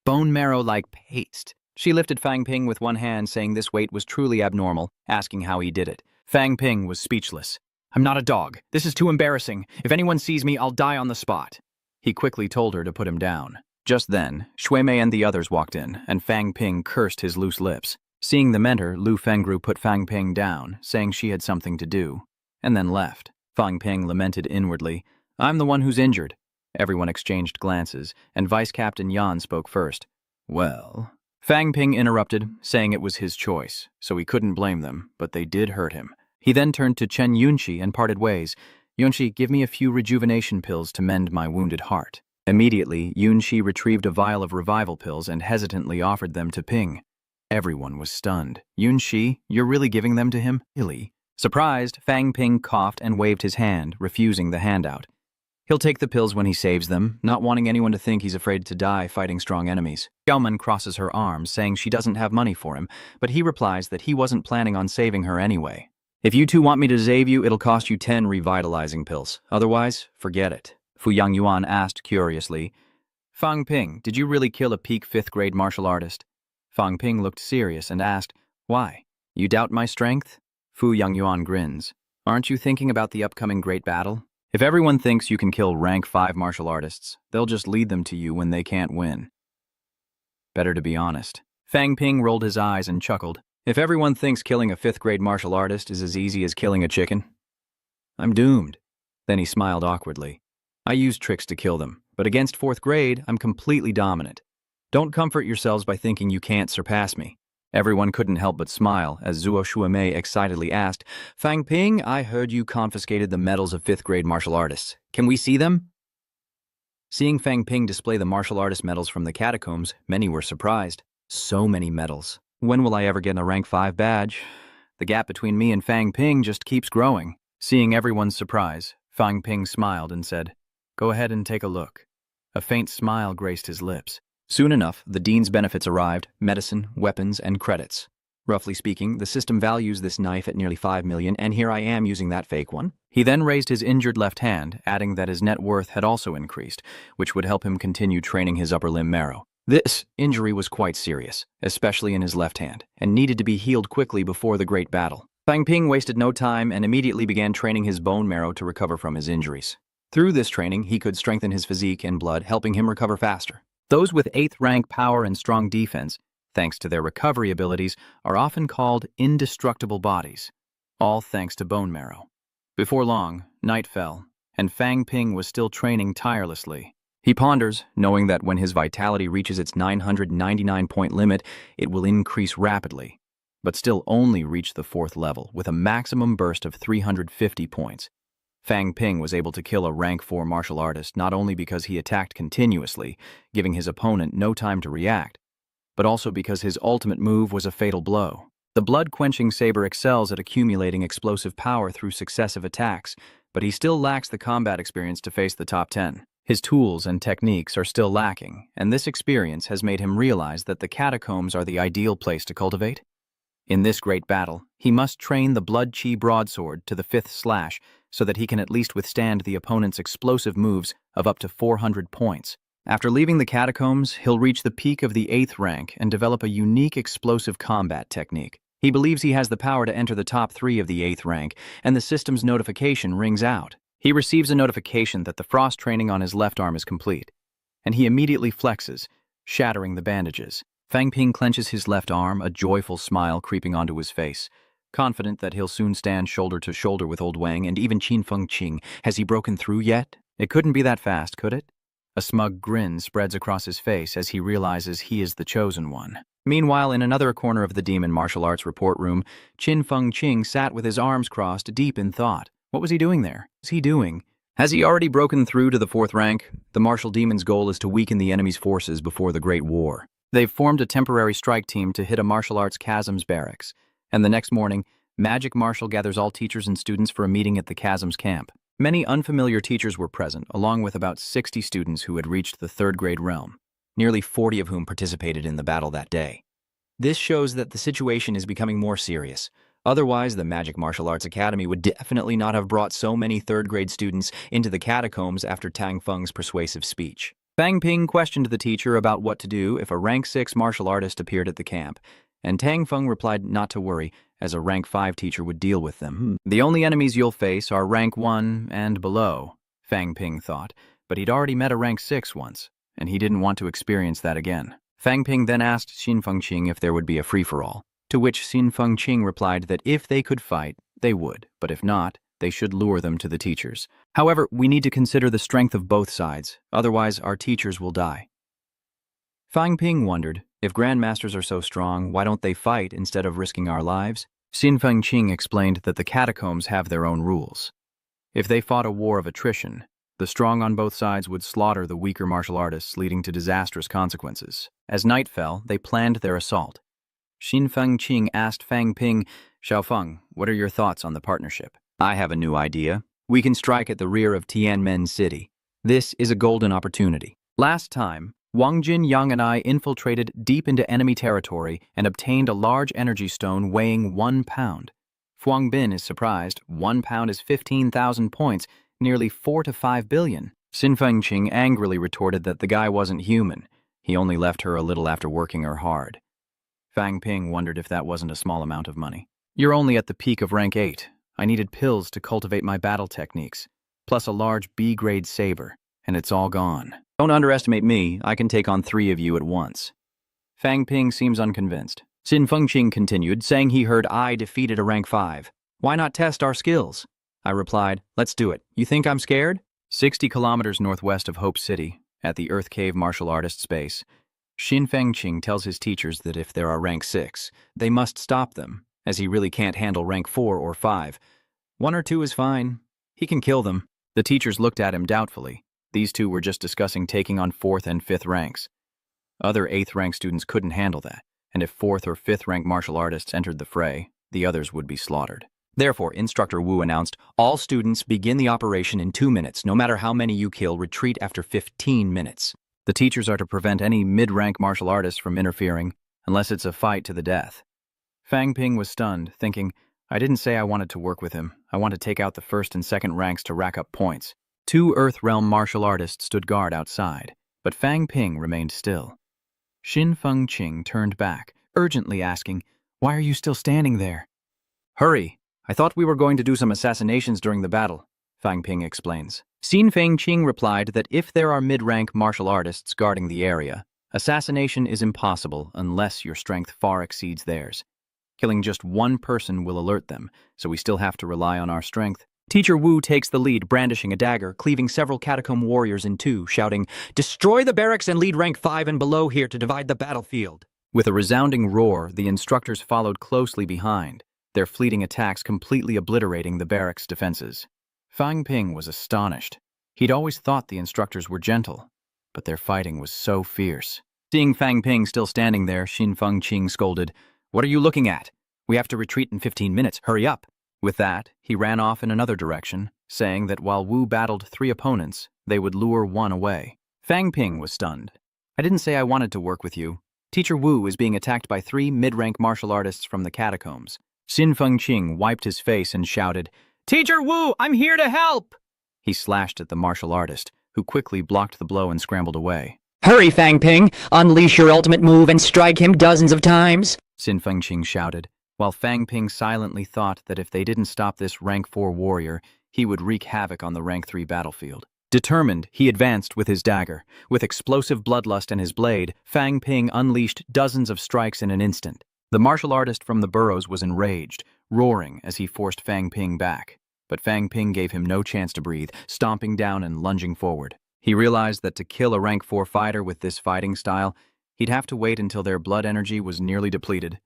bone marrow like paste. She lifted Fang Ping with one hand, saying this weight was truly abnormal, asking how he did it. Fang Ping was speechless. I'm not a dog. This is too embarrassing. If anyone sees me, I'll die on the spot. He quickly told her to put him down. Just then, Shuimei and the others walked in, and Fang Ping cursed his loose lips. Seeing them enter, Lu Fengru put Fang Ping down, saying she had something to do, and then left. Fang Ping lamented inwardly, I'm the one who's injured. Everyone exchanged glances, and Vice Captain Yan spoke first. Well... Fang Ping interrupted, saying it was his choice, so he couldn't blame them, but they did hurt him. He then turned to Chen Yunxi and parted ways. Yunxi, give me a few rejuvenation pills to mend my wounded heart. Immediately, Yunxi retrieved a vial of revival pills and hesitantly offered them to Ping. Everyone was stunned. Yunxi, you're really giving them to him? Really? Surprised, Fang Ping coughed and waved his hand, refusing the handout. He'll take the pills when he saves them, not wanting anyone to think he's afraid to die fighting strong enemies. Xiaoman crosses her arms, saying she doesn't have money for him, but he replies that he wasn't planning on saving her anyway. If you two want me to save you, it'll cost you 10 revitalizing pills. Otherwise, forget it. Fu Yangyuan asked curiously, Fang Ping, did you really kill a peak 5th grade martial artist? Fang Ping looked serious and asked, why? You doubt my strength? Fu Yangyuan grins. Aren't you thinking about the upcoming great battle? If everyone thinks you can kill rank 5 martial artists, they'll just lead them to you when they can't win. Better to be honest. Fang Ping rolled his eyes and chuckled. If everyone thinks killing a 5th grade martial artist is as easy as killing a chicken, I'm doomed. Then he smiled awkwardly. I use tricks to kill them, but against 4th grade, I'm completely dominant. Don't comfort yourselves by thinking you can't surpass me. Everyone couldn't help but smile as Zuo Shuimei excitedly asked, Fang Ping, I heard you confiscated the medals of 5th grade martial artists. Can we see them? Seeing Fang Ping display the martial artist medals from the catacombs, many were surprised. So many medals. When will I ever get a rank 5 badge? The gap between me and Fang Ping just keeps growing. Seeing everyone's surprise, Fang Ping smiled and said, "Go ahead and take a look." A faint smile graced his lips. Soon enough, the dean's benefits arrived: medicine, weapons, and credits. Roughly speaking, the system values this knife at nearly 5 million, and here I am using that fake one. He then raised his injured left hand, adding that his net worth had also increased, which would help him continue training his upper limb marrow. This injury was quite serious, especially in his left hand, and needed to be healed quickly before the great battle. Fang Ping wasted no time and immediately began training his bone marrow to recover from his injuries. Through this training, he could strengthen his physique and blood, helping him recover faster. Those with 8th rank power and strong defense, thanks to their recovery abilities, are often called indestructible bodies, all thanks to bone marrow. Before long, night fell, and Fang Ping was still training tirelessly. He ponders, knowing that when his vitality reaches its 999-point limit, it will increase rapidly, but still only reach the 4th level with a maximum burst of 350 points. Fang Ping was able to kill a rank 4 martial artist not only because he attacked continuously, giving his opponent no time to react, but also because his ultimate move was a fatal blow. The blood-quenching saber excels at accumulating explosive power through successive attacks, but he still lacks the combat experience to face the top 10. His tools and techniques are still lacking, and this experience has made him realize that the catacombs are the ideal place to cultivate. In this great battle, he must train the Blood Chi broadsword to the 5th slash so that he can at least withstand the opponent's explosive moves of up to 400 points. After leaving the catacombs, he'll reach the peak of the 8th rank and develop a unique explosive combat technique. He believes he has the power to enter the top 3 of the 8th rank, and the system's notification rings out. He receives a notification that the frost training on his left arm is complete, and he immediately flexes, shattering the bandages. Fang Ping clenches his left arm, a joyful smile creeping onto his face. Confident that he'll soon stand shoulder to shoulder with Old Wang and even Qin Feng Qing. Has he broken through yet? It couldn't be that fast, could it? A smug grin spreads across his face as he realizes he is the chosen one. Meanwhile, in another corner of the demon martial arts report room, Qin Feng Qing sat with his arms crossed, deep in thought. What was he doing there? What was he doing? Has he already broken through to the 4th rank? The martial demon's goal is to weaken the enemy's forces before the Great War. They've formed a temporary strike team to hit a martial arts chasm's barracks, and the next morning, Magic Marshal gathers all teachers and students for a meeting at the chasm's camp. Many unfamiliar teachers were present, along with about 60 students who had reached the 3rd grade realm, nearly 40 of whom participated in the battle that day. This shows that the situation is becoming more serious. Otherwise, the Magic Martial Arts Academy would definitely not have brought so many 3rd grade students into the catacombs after Tang Feng's persuasive speech. Fang Ping questioned the teacher about what to do if a rank 6 martial artist appeared at the camp, and Tang Feng replied not to worry, as a rank 5 teacher would deal with them. The only enemies you'll face are rank 1 and below, Fang Ping thought, but he'd already met a rank 6 once, and he didn't want to experience that again. Fang Ping then asked Qin Feng Qing if there would be a free-for-all, to which Qin Feng Qing replied that if they could fight, they would, but if not, they should lure them to the teachers. However, we need to consider the strength of both sides, otherwise our teachers will die. Fang Ping wondered, if grandmasters are so strong, why don't they fight instead of risking our lives? Qin Feng Qing explained that the catacombs have their own rules. If they fought a war of attrition, the strong on both sides would slaughter the weaker martial artists, leading to disastrous consequences. As night fell, they planned their assault. Qin Feng Qing asked Fang Ping, "Xiaofeng, what are your thoughts on the partnership?" "I have a new idea. We can strike at the rear of Tianmen City. This is a golden opportunity. Last time, Wang Jin Yang and I infiltrated deep into enemy territory and obtained a large energy stone weighing 1 pound. Fuang Bin is surprised. 1 pound is 15,000 points, nearly 4 to 5 billion. Qin Feng Qing angrily retorted that the guy wasn't human. He only left her a little after working her hard. Fang Ping wondered if that wasn't a small amount of money. You're only at the peak of rank 8. I needed pills to cultivate my battle techniques, plus a large B-grade saber, and it's all gone. Don't underestimate me. I can take on 3 of you at once. Fang Ping seems unconvinced. Qin Feng Qing continued, saying he heard I defeated a rank 5. Why not test our skills? I replied, let's do it. You think I'm scared? 60 kilometers northwest of Hope City, at the Earth Cave martial artist's base, Qin Feng Qing tells his teachers that if there are rank 6, they must stop them, as he really can't handle rank 4 or 5. 1 or 2 is fine. He can kill them. The teachers looked at him doubtfully. These two were just discussing taking on 4th and 5th ranks. Other 8th rank students couldn't handle that, and if 4th or 5th rank martial artists entered the fray, the others would be slaughtered. Therefore, Instructor Wu announced, all students begin the operation in 2 minutes. No matter how many you kill, retreat after 15 minutes. The teachers are to prevent any mid-rank martial artists from interfering, unless it's a fight to the death. Fang Ping was stunned, thinking, I didn't say I wanted to work with him. I want to take out the 1st and 2nd ranks to rack up points. 2 Earth Realm martial artists stood guard outside, but Fang Ping remained still. Xin Fengqing turned back, urgently asking, Why are you still standing there? Hurry! I thought we were going to do some assassinations during the battle, Fang Ping explains. Xin Fengqing replied that if there are mid-rank martial artists guarding the area, assassination is impossible unless your strength far exceeds theirs. Killing just one person will alert them, so we still have to rely on our strength. Teacher Wu takes the lead, brandishing a dagger, cleaving several catacomb warriors in two, shouting, Destroy the barracks and lead rank 5 and below here to divide the battlefield. With a resounding roar, the instructors followed closely behind, their fleeting attacks completely obliterating the barracks' defenses. Fang Ping was astonished. He'd always thought the instructors were gentle, but their fighting was so fierce. Seeing Fang Ping still standing there, Xin Fengqing scolded, What are you looking at? We have to retreat in 15 minutes. Hurry up. With that, he ran off in another direction, saying that while Wu battled 3 opponents, they would lure one away. Fang Ping was stunned. I didn't say I wanted to work with you. Teacher Wu is being attacked by 3 mid-rank martial artists from the catacombs. Xin Fengqing wiped his face and shouted, Teacher Wu, I'm here to help! He slashed at the martial artist, who quickly blocked the blow and scrambled away. Hurry, Fang Ping! Unleash your ultimate move and strike him dozens of times! Xin Fengqing shouted, while Fang Ping silently thought that if they didn't stop this rank 4 warrior, he would wreak havoc on the rank 3 battlefield. Determined, he advanced with his dagger. With explosive bloodlust and his blade, Fang Ping unleashed dozens of strikes in an instant. The martial artist from the burrows was enraged, roaring as he forced Fang Ping back. But Fang Ping gave him no chance to breathe, stomping down and lunging forward. He realized that to kill a rank 4 fighter with this fighting style, he'd have to wait until their blood energy was nearly depleted.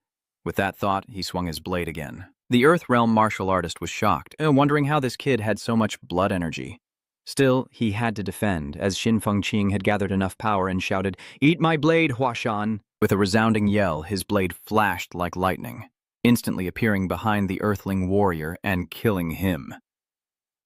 With that thought, he swung his blade again. The Earth Realm martial artist was shocked, wondering how this kid had so much blood energy. Still, he had to defend, as Xin Fengqing had gathered enough power and shouted, Eat my blade, Huashan! With a resounding yell, his blade flashed like lightning, instantly appearing behind the Earthling warrior and killing him.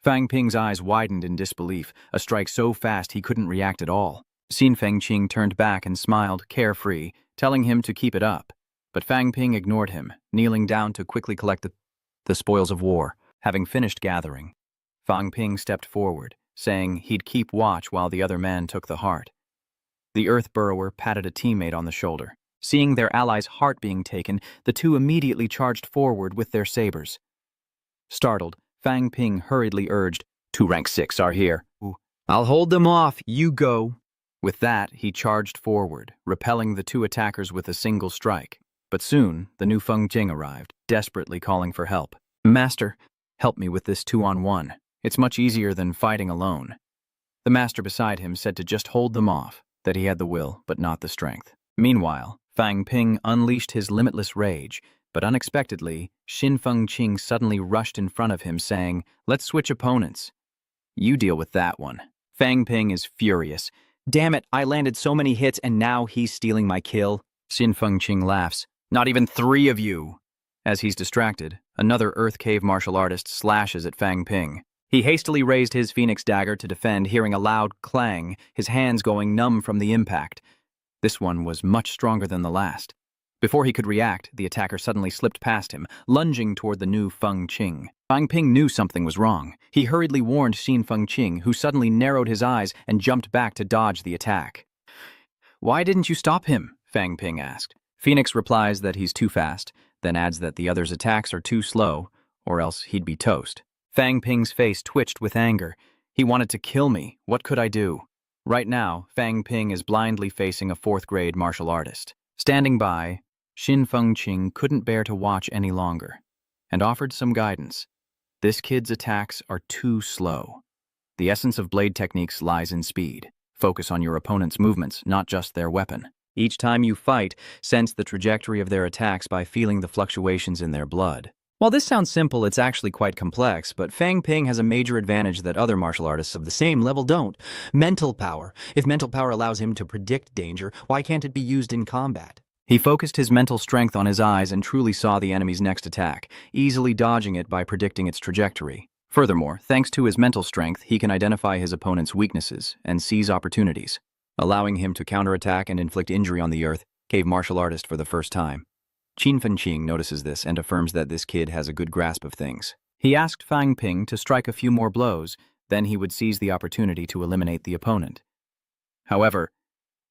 Fang Ping's eyes widened in disbelief, a strike so fast he couldn't react at all. Xin Fengqing turned back and smiled, carefree, telling him to keep it up. But Fang Ping ignored him, kneeling down to quickly collect the spoils of war. Having finished gathering, Fang Ping stepped forward, saying he'd keep watch while the other man took the heart. The Earth Burrower patted a teammate on the shoulder. Seeing their ally's heart being taken, the two immediately charged forward with their sabers. Startled, Fang Ping hurriedly urged, 2 rank 6 are here. I'll hold them off, you go. With that, he charged forward, repelling the 2 attackers with a single strike. But soon, the new Feng Jing arrived, desperately calling for help. Master, help me with this 2-on-1. It's much easier than fighting alone. The master beside him said to just hold them off, that he had the will, but not the strength. Meanwhile, Fang Ping unleashed his limitless rage, but unexpectedly, Xin Fengqing suddenly rushed in front of him, saying, Let's switch opponents. You deal with that one. Fang Ping is furious. Damn it, I landed so many hits and now he's stealing my kill. Xin Fengqing laughs. Not even 3 of you. As he's distracted, another Earth Cave martial artist slashes at Fang Ping. He hastily raised his phoenix dagger to defend, hearing a loud clang, his hands going numb from the impact. This one was much stronger than the last. Before he could react, the attacker suddenly slipped past him, lunging toward the new Feng Qing. Fang Ping knew something was wrong. He hurriedly warned Xin Fengqing, who suddenly narrowed his eyes and jumped back to dodge the attack. Why didn't you stop him? Fang Ping asked. Phoenix replies that he's too fast, then adds that the other's attacks are too slow, or else he'd be toast. Fang Ping's face twitched with anger. He wanted to kill me. What could I do? Right now, Fang Ping is blindly facing a 4th-grade martial artist. Standing by, Xin Fengqing couldn't bear to watch any longer, and offered some guidance. This kid's attacks are too slow. The essence of blade techniques lies in speed. Focus on your opponent's movements, not just their weapon. Each time you fight, sense the trajectory of their attacks by feeling the fluctuations in their blood. While this sounds simple, it's actually quite complex, but Fang Ping has a major advantage that other martial artists of the same level don't. Mental power. If mental power allows him to predict danger, why can't it be used in combat? He focused his mental strength on his eyes and truly saw the enemy's next attack, easily dodging it by predicting its trajectory. Furthermore, thanks to his mental strength, he can identify his opponent's weaknesses and seize opportunities, allowing him to counterattack and inflict injury on the earth, cave martial artist for the first time. Qin Fenqing notices this and affirms that this kid has a good grasp of things. He asked Fang Ping to strike a few more blows, then he would seize the opportunity to eliminate the opponent. However,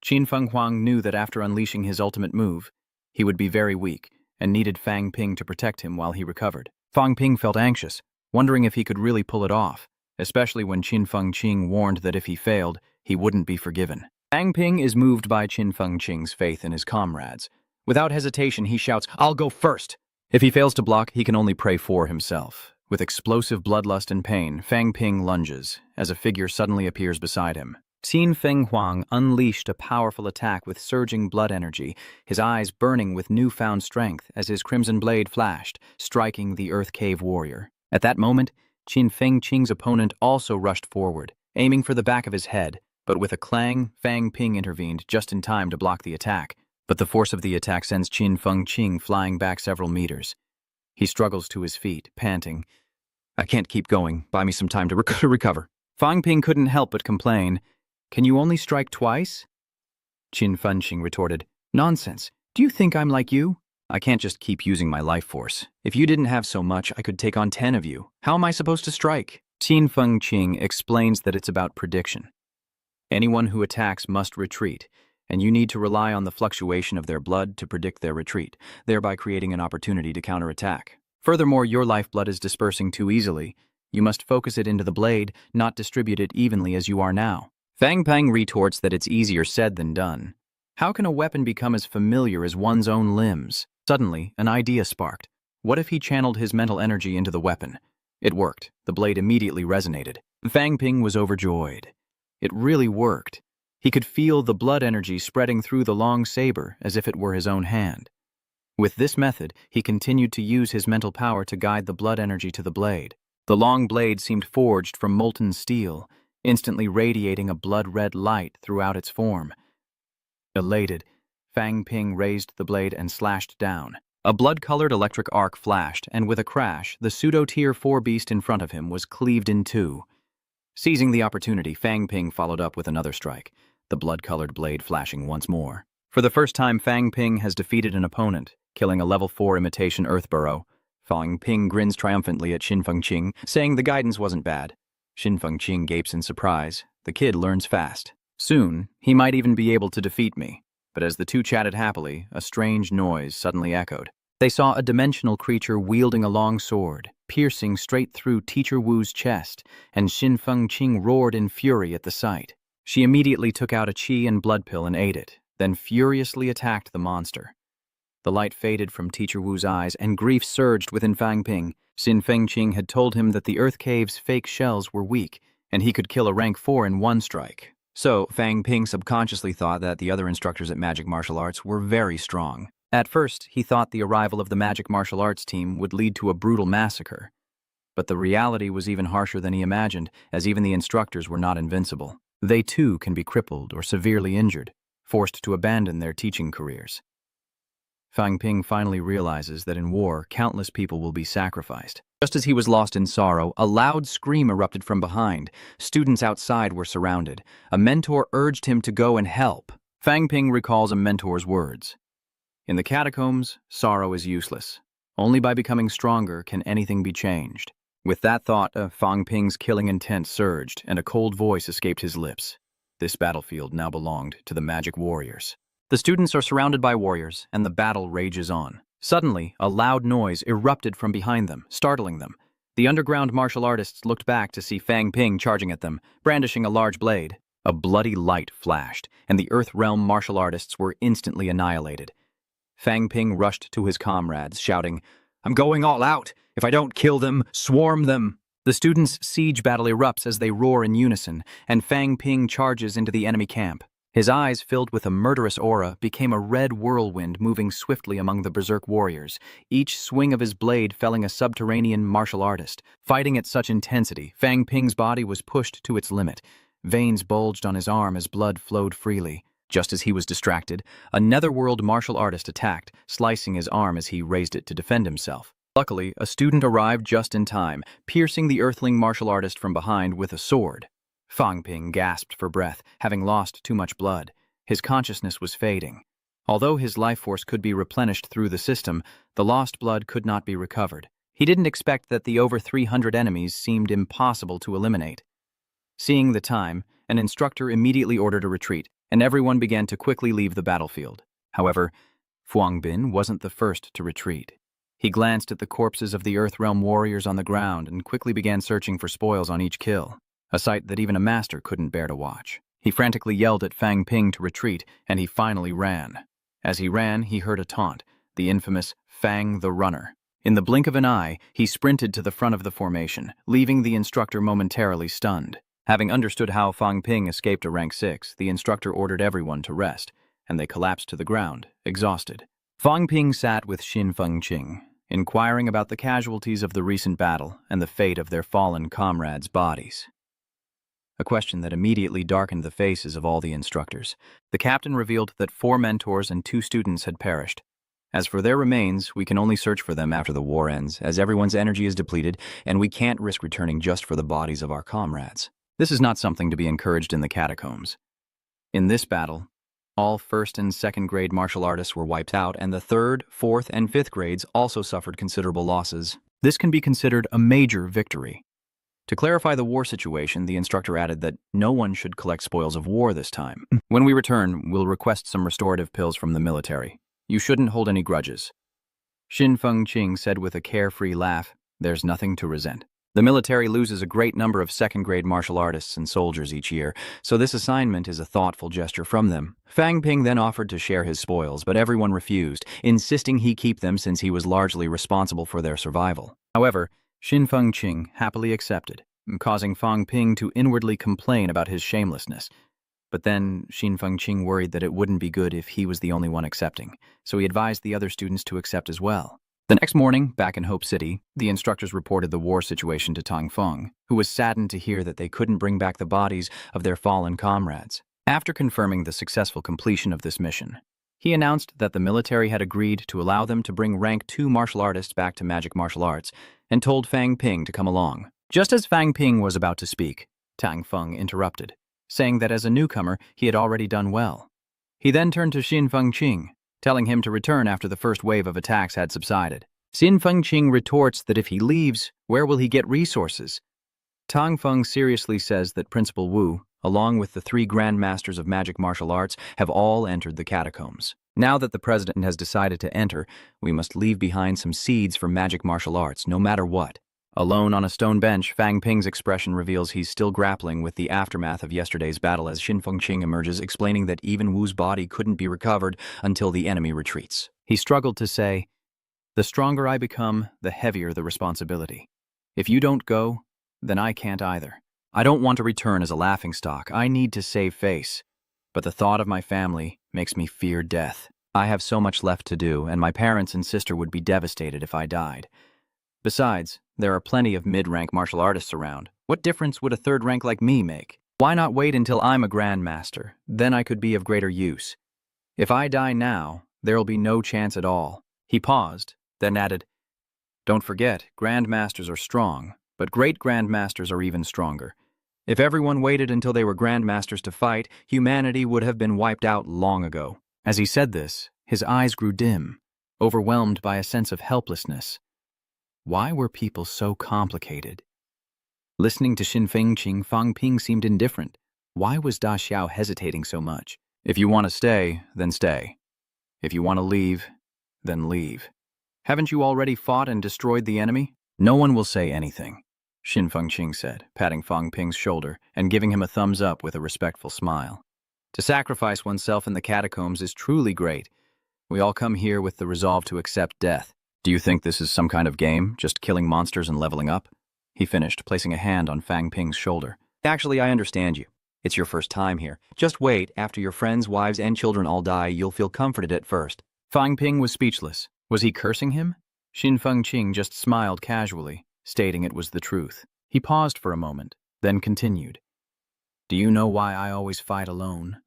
Qin Fenghuang knew that after unleashing his ultimate move, he would be very weak and needed Fang Ping to protect him while he recovered. Fang Ping felt anxious, wondering if he could really pull it off, especially when Qin Fengqing warned that if he failed, he wouldn't be forgiven. Fang Ping is moved by Qin Fengqing's faith in his comrades. Without hesitation, he shouts, "I'll go first!" If he fails to block, he can only pray for himself. With explosive bloodlust and pain, Fang Ping lunges, as a figure suddenly appears beside him. Qin Fenghuang unleashed a powerful attack with surging blood energy, his eyes burning with newfound strength as his crimson blade flashed, striking the Earth Cave warrior. At that moment, Qin Fengqing's opponent also rushed forward, aiming for the back of his head, but with a clang, Fang Ping intervened just in time to block the attack. But the force of the attack sends Qin Fengqing flying back several meters. He struggles to his feet, panting. "I can't keep going. Buy me some time to recover." Fang Ping couldn't help but complain. "Can you only strike twice?" Qin Fengqing retorted, "Nonsense. Do you think I'm like you? I can't just keep using my life force. If you didn't have so much, I could take on 10 of you. How am I supposed to strike?" Qin Fengqing explains that it's about prediction. Anyone who attacks must retreat, and you need to rely on the fluctuation of their blood to predict their retreat, thereby creating an opportunity to counterattack. Furthermore, your lifeblood is dispersing too easily. You must focus it into the blade, not distribute it evenly as you are now. Fang Ping retorts that it's easier said than done. How can a weapon become as familiar as one's own limbs? Suddenly, an idea sparked. What if he channeled his mental energy into the weapon? It worked. The blade immediately resonated. Fang Ping was overjoyed. It really worked. He could feel the blood energy spreading through the long saber as if it were his own hand. With this method, he continued to use his mental power to guide the blood energy to the blade. The long blade seemed forged from molten steel, instantly radiating a blood-red light throughout its form. Elated, Fang Ping raised the blade and slashed down. A blood-colored electric arc flashed, and with a crash, the pseudo-Tier 4 beast in front of him was cleaved in two. Seizing the opportunity, Fang Ping followed up with another strike, the blood-colored blade flashing once more. For the first time, Fang Ping has defeated an opponent, killing a level 4 imitation Earth Burrow. Fang Ping grins triumphantly at Qin Fengqing, saying the guidance wasn't bad. Qin Fengqing gapes in surprise. The kid learns fast. Soon, he might even be able to defeat me. But as the two chatted happily, a strange noise suddenly echoed. They saw a dimensional creature wielding a long sword, piercing straight through Teacher Wu's chest, and Qin Fengqing roared in fury at the sight. She immediately took out a qi and blood pill and ate it, then furiously attacked the monster. The light faded from Teacher Wu's eyes, and grief surged within Fang Ping. Qin Fengqing had told him that the Earth Cave's fake shells were weak, and he could kill a rank 4 in one strike. So, Fang Ping subconsciously thought that the other instructors at Magic Martial Arts were very strong. At first, he thought the arrival of the Magic Martial Arts team would lead to a brutal massacre. But the reality was even harsher than he imagined, as even the instructors were not invincible. They too can be crippled or severely injured, forced to abandon their teaching careers. Fang Ping finally realizes that in war, countless people will be sacrificed. Just as he was lost in sorrow, a loud scream erupted from behind. Students outside were surrounded. A mentor urged him to go and help. Fang Ping recalls a mentor's words. In the catacombs, sorrow is useless. Only by becoming stronger can anything be changed. With that thought, Fang Ping's killing intent surged, and a cold voice escaped his lips. This battlefield now belonged to the magic warriors. The students are surrounded by warriors, and the battle rages on. Suddenly, a loud noise erupted from behind them, startling them. The underground martial artists looked back to see Fang Ping charging at them, brandishing a large blade. A bloody light flashed, and the Earth Realm martial artists were instantly annihilated. Fang Ping rushed to his comrades, shouting, "I'm going all out! If I don't kill them, swarm them!" The students' siege battle erupts as they roar in unison, and Fang Ping charges into the enemy camp. His eyes, filled with a murderous aura, became a red whirlwind moving swiftly among the berserk warriors, each swing of his blade felling a subterranean martial artist. Fighting at such intensity, Fang Ping's body was pushed to its limit. Veins bulged on his arm as blood flowed freely. Just as he was distracted, a netherworld martial artist attacked, slicing his arm as he raised it to defend himself. Luckily, a student arrived just in time, piercing the earthling martial artist from behind with a sword. Fang Ping gasped for breath, having lost too much blood. His consciousness was fading. Although his life force could be replenished through the system, the lost blood could not be recovered. He didn't expect that the over 300 enemies seemed impossible to eliminate. Seeing the time, an instructor immediately ordered a retreat, and everyone began to quickly leave the battlefield. However, Fuang Bin wasn't the first to retreat. He glanced at the corpses of the Earthrealm warriors on the ground and quickly began searching for spoils on each kill, a sight that even a master couldn't bear to watch. He frantically yelled at Fang Ping to retreat, and he finally ran. As he ran, he heard a taunt, the infamous Fang the Runner. In the blink of an eye, he sprinted to the front of the formation, leaving the instructor momentarily stunned. Having understood how Fang Ping escaped to rank 6, the instructor ordered everyone to rest, and they collapsed to the ground, exhausted. Fang Ping sat with Xin Fengqing, inquiring about the casualties of the recent battle and the fate of their fallen comrades' bodies. A question that immediately darkened the faces of all the instructors. The captain revealed that 4 mentors and 2 students had perished. As for their remains, we can only search for them after the war ends, as everyone's energy is depleted, and we can't risk returning just for the bodies of our comrades. This is not something to be encouraged in the catacombs. In this battle, all 1st and 2nd grade martial artists were wiped out, and the 3rd, 4th, and 5th grades also suffered considerable losses. This can be considered a major victory. To clarify the war situation, the instructor added that no one should collect spoils of war this time. When we return, we'll request some restorative pills from the military. You shouldn't hold any grudges. Xin Fengqing said with a carefree laugh, "There's nothing to resent." The military loses a great number of 2nd grade martial artists and soldiers each year, so this assignment is a thoughtful gesture from them. Fang Ping then offered to share his spoils, but everyone refused, insisting he keep them since he was largely responsible for their survival. However, Xin Fengqing happily accepted, causing Fang Ping to inwardly complain about his shamelessness. But then Xin Fengqing worried that it wouldn't be good if he was the only one accepting, so he advised the other students to accept as well. The next morning, back in Hope City, the instructors reported the war situation to Tang Feng, who was saddened to hear that they couldn't bring back the bodies of their fallen comrades. After confirming the successful completion of this mission, he announced that the military had agreed to allow them to bring rank 2 martial artists back to magic martial arts, and told Fang Ping to come along. Just as Fang Ping was about to speak, Tang Feng interrupted, saying that as a newcomer, he had already done well. He then turned to Xin Fengqing, telling him to return after the first wave of attacks had subsided. Xin Fengqing retorts that if he leaves, where will he get resources? Tang Feng seriously says that Principal Wu, along with the 3 grandmasters of magic martial arts, have all entered the catacombs. Now that the president has decided to enter, we must leave behind some seeds for magic martial arts, no matter what. Alone on a stone bench, Fang Ping's expression reveals he's still grappling with the aftermath of yesterday's battle as Xin Fengqing emerges, explaining that even Wu's body couldn't be recovered until the enemy retreats. He struggled to say, "The stronger I become, the heavier the responsibility. If you don't go, then I can't either. I don't want to return as a laughingstock. I need to save face. But the thought of my family makes me fear death. I have so much left to do, and my parents and sister would be devastated if I died. Besides, there are plenty of mid-rank martial artists around. What difference would a 3rd rank like me make? Why not wait until I'm a grandmaster? Then I could be of greater use. If I die now, there'll be no chance at all." He paused, then added, "Don't forget, grandmasters are strong, but great grandmasters are even stronger. If everyone waited until they were grandmasters to fight, humanity would have been wiped out long ago." As he said this, his eyes grew dim, overwhelmed by a sense of helplessness. Why were people so complicated? Listening to Xin Fengqing, Fang Ping seemed indifferent. Why was Da Xiao hesitating so much? If you want to stay, then stay. If you want to leave, then leave. Haven't you already fought and destroyed the enemy? No one will say anything, Xin Fengqing said, patting Fang Ping's shoulder and giving him a thumbs up with a respectful smile. To sacrifice oneself in the catacombs is truly great. We all come here with the resolve to accept death. Do you think this is some kind of game, just killing monsters and leveling up? He finished, placing a hand on Fang Ping's shoulder. Actually, I understand you. It's your first time here. Just wait. After your friends, wives, and children all die, you'll feel comforted at first. Fang Ping was speechless. Was he cursing him? Xin Fengqing just smiled casually, stating it was the truth. He paused for a moment, then continued. Do you know why I always fight alone?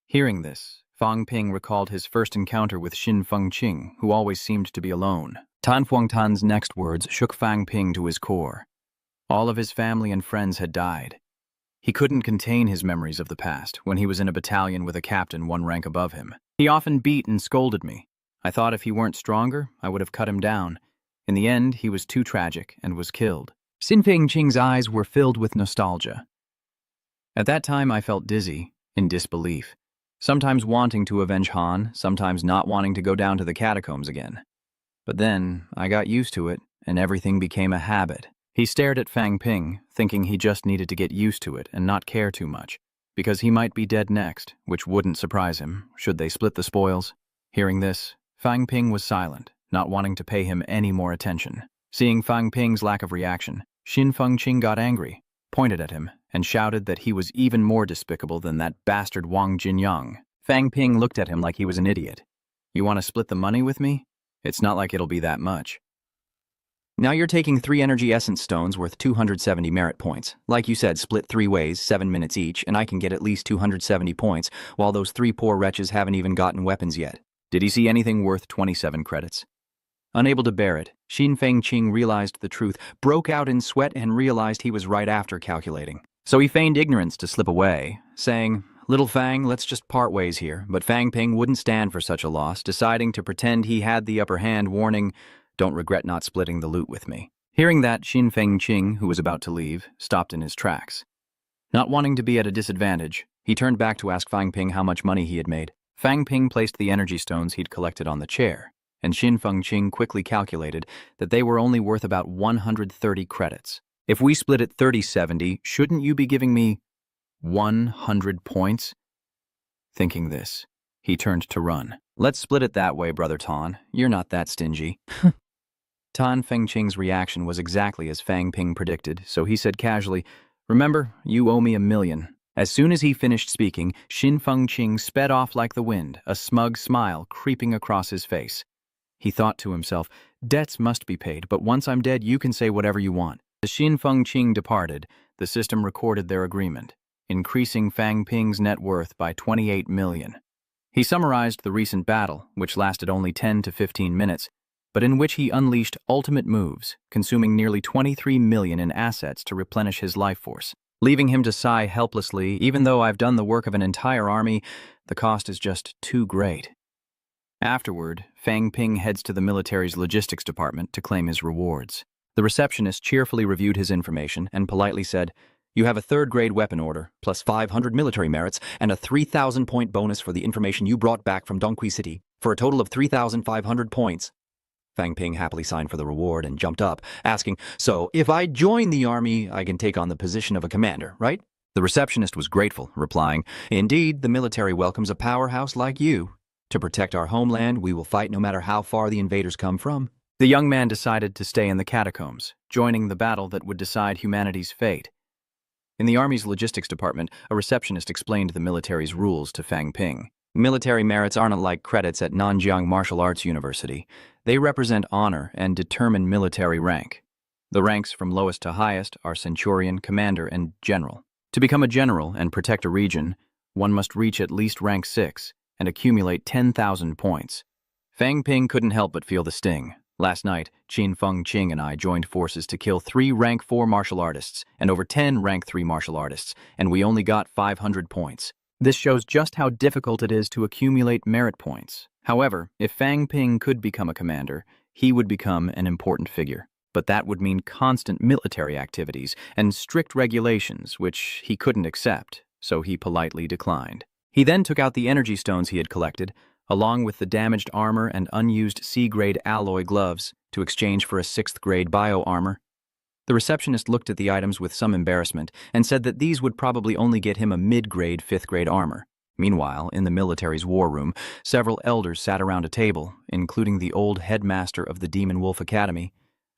Hearing this, Fang Ping recalled his first encounter with Xin Fengqing, who always seemed to be alone. Tan Fuangtan's next words shook Fang Ping to his core. All of his family and friends had died. He couldn't contain his memories of the past when he was in a battalion with a captain one rank above him. He often beat and scolded me. I thought if he weren't stronger, I would have cut him down. In the end, he was too tragic and was killed. Xin Fengqing's eyes were filled with nostalgia. At that time, I felt dizzy, in disbelief, sometimes wanting to avenge Han, sometimes not wanting to go down to the catacombs again. But then, I got used to it, and everything became a habit. He stared at Fang Ping, thinking he just needed to get used to it and not care too much, because he might be dead next, which wouldn't surprise him, should they split the spoils. Hearing this, Fang Ping was silent, not wanting to pay him any more attention. Seeing Fang Ping's lack of reaction, Xin Fengqing got angry, pointed at him, and shouted that he was even more despicable than that bastard Wang Jinyang. Fang Ping looked at him like he was an idiot. You want to split the money with me? It's not like it'll be that much. Now you're taking 3 energy essence stones worth 270 merit points. Like you said, split 3 ways, 7 minutes each, and I can get at least 270 points, while those 3 poor wretches haven't even gotten weapons yet. Did he see anything worth 27 credits? Unable to bear it, Xin Fengqing realized the truth, broke out in sweat, and realized he was right after calculating. So he feigned ignorance to slip away, saying, Little Fang, let's just part ways here. But Fang Ping wouldn't stand for such a loss, deciding to pretend he had the upper hand, warning, Don't regret not splitting the loot with me. Hearing that, Xin Fengqing, who was about to leave, stopped in his tracks. Not wanting to be at a disadvantage, he turned back to ask Fang Ping how much money he had made. Fang Ping placed the energy stones he'd collected on the chair, and Xin Fengqing quickly calculated that they were only worth about 130 credits. If we split it 30-70, shouldn't you be giving me 100 points? Thinking this, he turned to run. Let's split it that way, Brother Tan. You're not that stingy. Tan Fengqing's reaction was exactly as Fang Ping predicted, so he said casually, Remember, you owe me 1,000,000. As soon as he finished speaking, Xin Fengqing sped off like the wind, a smug smile creeping across his face. He thought to himself, Debts must be paid, but once I'm dead, you can say whatever you want. As Xin Fengqing departed, the system recorded their agreement, increasing Fang Ping's net worth by 28 million. He summarized the recent battle, which lasted only 10 to 15 minutes, but in which he unleashed ultimate moves, consuming nearly 23 million in assets to replenish his life force, leaving him to sigh helplessly, even though I've done the work of an entire army, the cost is just too great. Afterward, Fang Ping heads to the military's logistics department to claim his rewards. The receptionist cheerfully reviewed his information and politely said, You have a 3rd-grade weapon order, plus 500 military merits, and a 3,000-point bonus for the information you brought back from Dongqi City, for a total of 3,500 points. Fang Ping happily signed for the reward and jumped up, asking, So, if I join the army, I can take on the position of a commander, right? The receptionist was grateful, replying, Indeed, the military welcomes a powerhouse like you. To protect our homeland, we will fight no matter how far the invaders come from. The young man decided to stay in the catacombs, joining the battle that would decide humanity's fate. In the Army's logistics department, a receptionist explained the military's rules to Fang Ping. Military merits aren't like credits at Nanjiang Martial Arts University. They represent honor and determine military rank. The ranks from lowest to highest are Centurion, Commander, and General. To become a general and protect a region, one must reach at least rank 6 and accumulate 10,000 points. Fang Ping couldn't help but feel the sting. Last night, Xin Fengqing and I joined forces to kill 3 rank 4 martial artists and over 10 rank 3 martial artists, and we only got 500 points. This shows just how difficult it is to accumulate merit points. However, if Fang Ping could become a commander, he would become an important figure. But that would mean constant military activities and strict regulations, which he couldn't accept, so he politely declined. He then took out the energy stones he had collected, along with the damaged armor and unused C-grade alloy gloves, to exchange for a 6th-grade bio-armor. The receptionist looked at the items with some embarrassment and said that these would probably only get him a mid-grade 5th-grade armor. Meanwhile, in the military's war room, several elders sat around a table, including the old headmaster of the Demon Wolf Academy.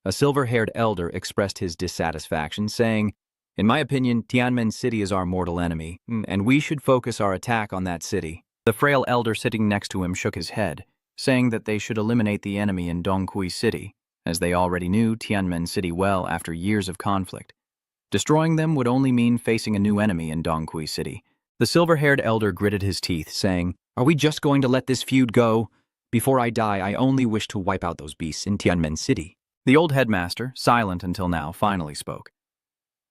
A silver-haired elder expressed his dissatisfaction, saying, In my opinion, Tianmen City is our mortal enemy, and we should focus our attack on that city. The frail elder sitting next to him shook his head, saying that they should eliminate the enemy in Dongqi City, as they already knew Tianmen City well after years of conflict. Destroying them would only mean facing a new enemy in Dongqi City. The silver-haired elder gritted his teeth, saying, "Are we just going to let this feud go? Before I die, I only wish to wipe out those beasts in Tianmen City." The old headmaster, silent until now, finally spoke.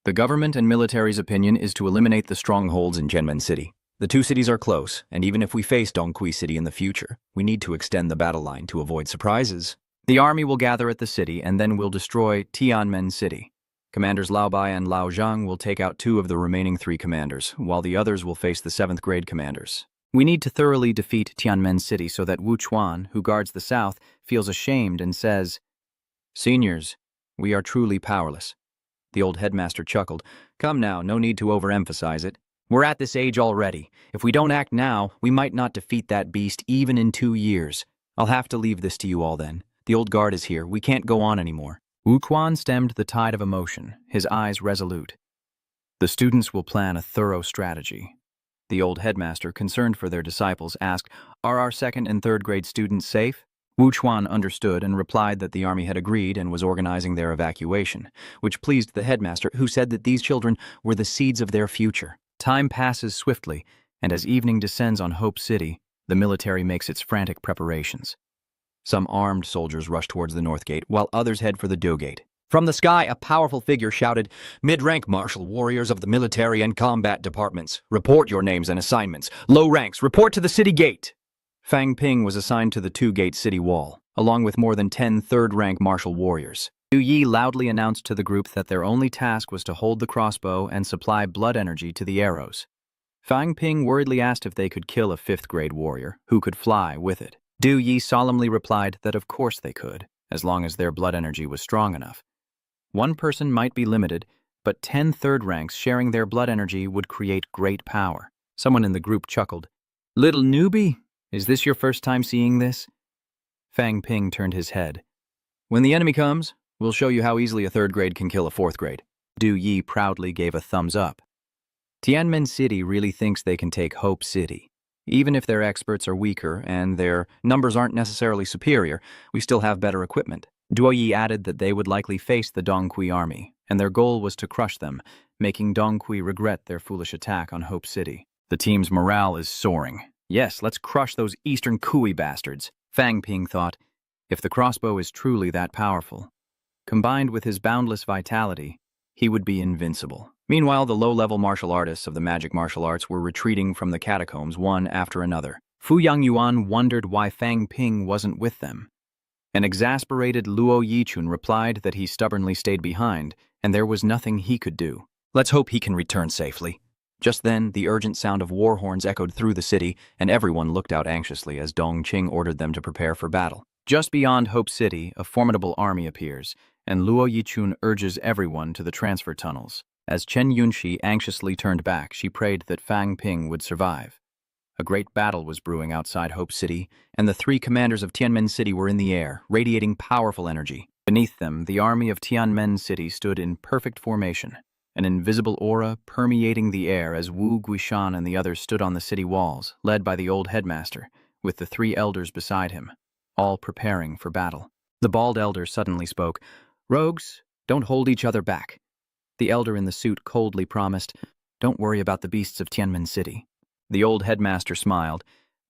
"The government and military's opinion is to eliminate the strongholds in Tianmen City. The two cities are close, and even if we face Dongqi City in the future, we need to extend the battle line to avoid surprises. The army will gather at the city, and then we'll destroy Tianmen City. Commanders Lao Bai and Lao Zhang will take out 2 of the remaining 3 commanders, while the others will face the 7th grade commanders. We need to thoroughly defeat Tianmen City so that Wu Chuan, who guards the south, feels ashamed and says, 'Seniors, we are truly powerless.'" The old headmaster chuckled. "Come now, no need to overemphasize it. We're at this age already. If we don't act now, we might not defeat that beast even in 2 years. I'll have to leave this to you all then. The old guard is here. We can't go on anymore." Wu Quan stemmed the tide of emotion, his eyes resolute. "The students will plan a thorough strategy." The old headmaster, concerned for their disciples, asked, "Are our 2nd and 3rd grade students safe?" Wu Chuan understood and replied that the army had agreed and was organizing their evacuation, which pleased the headmaster, who said that these children were the seeds of their future. Time passes swiftly, and as evening descends on Hope City, the military makes its frantic preparations. Some armed soldiers rush towards the north gate, while others head for the Do Gate. From the sky, a powerful figure shouted, "Mid-rank martial warriors of the military and combat departments, report your names and assignments. Low ranks, report to the city gate." Fang Ping was assigned to the 2-gate city wall, along with more than 10 third-rank martial warriors. Liu Yi loudly announced to the group that their only task was to hold the crossbow and supply blood energy to the arrows. Fang Ping worriedly asked if they could kill a 5th-grade warrior, who could fly with it. Du Yi solemnly replied that of course they could, as long as their blood energy was strong enough. One person might be limited, but 10 third ranks sharing their blood energy would create great power. Someone in the group chuckled. "Little newbie, is this your first time seeing this?" Fang Ping turned his head. "When the enemy comes, we'll show you how easily a 3rd grade can kill a 4th grade. Du Yi proudly gave a thumbs up. Tianmen City really thinks they can take Hope City. Even if their experts are weaker and their numbers aren't necessarily superior, we still have better equipment. Duoyi added that they would likely face the Dongqi army, and their goal was to crush them, making Dongqi regret their foolish attack on Hope City. The team's morale is soaring. Yes, let's crush those Eastern Kui bastards, Fang Ping thought. If the crossbow is truly that powerful, combined with his boundless vitality, he would be invincible. Meanwhile, the low-level martial artists of the magic martial arts were retreating from the catacombs one after another. Fu Yangyuan wondered why Fang Ping wasn't with them. An exasperated Luo Yichun replied that he stubbornly stayed behind, and there was nothing he could do. "Let's hope he can return safely." Just then, the urgent sound of war horns echoed through the city, and everyone looked out anxiously as Dong Qing ordered them to prepare for battle. Just beyond Hope City, a formidable army appears, and Luo Yichun urges everyone to the transfer tunnels. As Chen Yunxi anxiously turned back, she prayed that Fang Ping would survive. A great battle was brewing outside Hope City, and the 3 commanders of Tianmen City were in the air, radiating powerful energy. Beneath them, the army of Tianmen City stood in perfect formation, an invisible aura permeating the air as Wu Guishan and the others stood on the city walls, led by the old headmaster, with the 3 elders beside him, all preparing for battle. The bald elder suddenly spoke. "Rogues, don't hold each other back." The elder in the suit coldly promised, "Don't worry about the beasts of Tianmen City." The old headmaster smiled.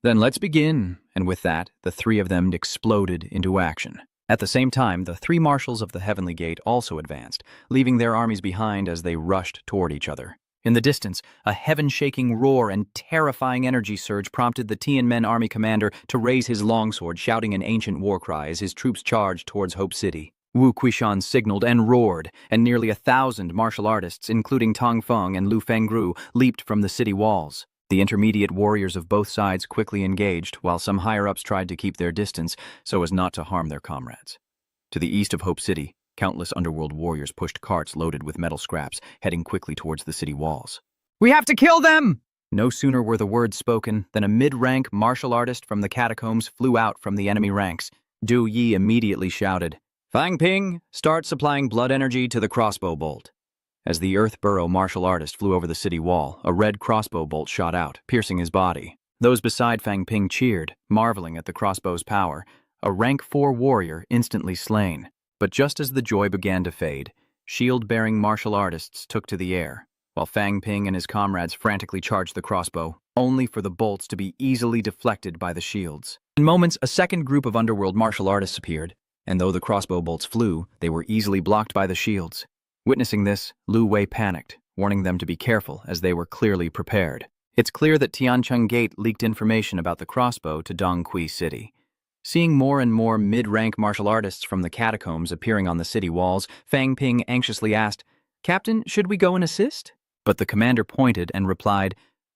"Then let's begin," and with that, the 3 of them exploded into action. At the same time, the 3 marshals of the Heavenly Gate also advanced, leaving their armies behind as they rushed toward each other. In the distance, a heaven-shaking roar and terrifying energy surge prompted the Tianmen army commander to raise his longsword, shouting an ancient war cry as his troops charged towards Hope City. Wu Quishan signaled and roared, and nearly 1,000 martial artists, including Tong Feng and Lu Fengru, leaped from the city walls. The intermediate warriors of both sides quickly engaged, while some higher-ups tried to keep their distance so as not to harm their comrades. To the east of Hope City, countless underworld warriors pushed carts loaded with metal scraps, heading quickly towards the city walls. "We have to kill them!" No sooner were the words spoken than a mid-rank martial artist from the catacombs flew out from the enemy ranks. Du Yi immediately shouted, "Fang Ping, start supplying blood energy to the crossbow bolt." As the Earth-Burrow martial artist flew over the city wall, a red crossbow bolt shot out, piercing his body. Those beside Fang Ping cheered, marveling at the crossbow's power. A rank 4 warrior instantly slain. But just as the joy began to fade, shield-bearing martial artists took to the air, while Fang Ping and his comrades frantically charged the crossbow, only for the bolts to be easily deflected by the shields. In moments, a second group of underworld martial artists appeared, and though the crossbow bolts flew, they were easily blocked by the shields. Witnessing this, Lu Wei panicked, warning them to be careful as they were clearly prepared. It's clear that Tiancheng Gate leaked information about the crossbow to Dongqi City. Seeing more and more mid-rank martial artists from the catacombs appearing on the city walls, Fang Ping anxiously asked, "Captain, should we go and assist?" But the commander pointed and replied,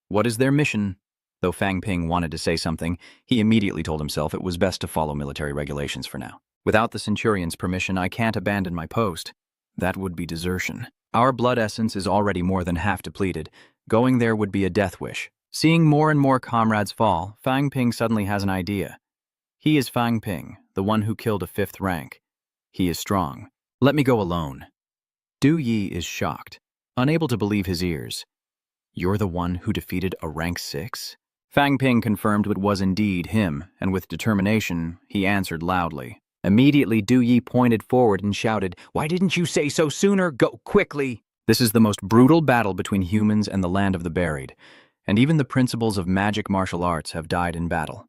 "What is their mission?" Though Fang Ping wanted to say something, he immediately told himself it was best to follow military regulations for now. "Without the Centurion's permission, I can't abandon my post. That would be desertion. Our blood essence is already more than half depleted. Going there would be a death wish." Seeing more and more comrades fall, Fang Ping suddenly has an idea. He is Fang Ping, the one who killed a 5th rank. He is strong. "Let me go alone." Du Yi is shocked, unable to believe his ears. "You're the one who defeated a rank 6? Fang Ping confirmed it was indeed him, and with determination, he answered loudly. Immediately, Du Yi pointed forward and shouted, "Why didn't you say so sooner? Go quickly!" This is the most brutal battle between humans and the land of the buried, and even the principles of magic martial arts have died in battle.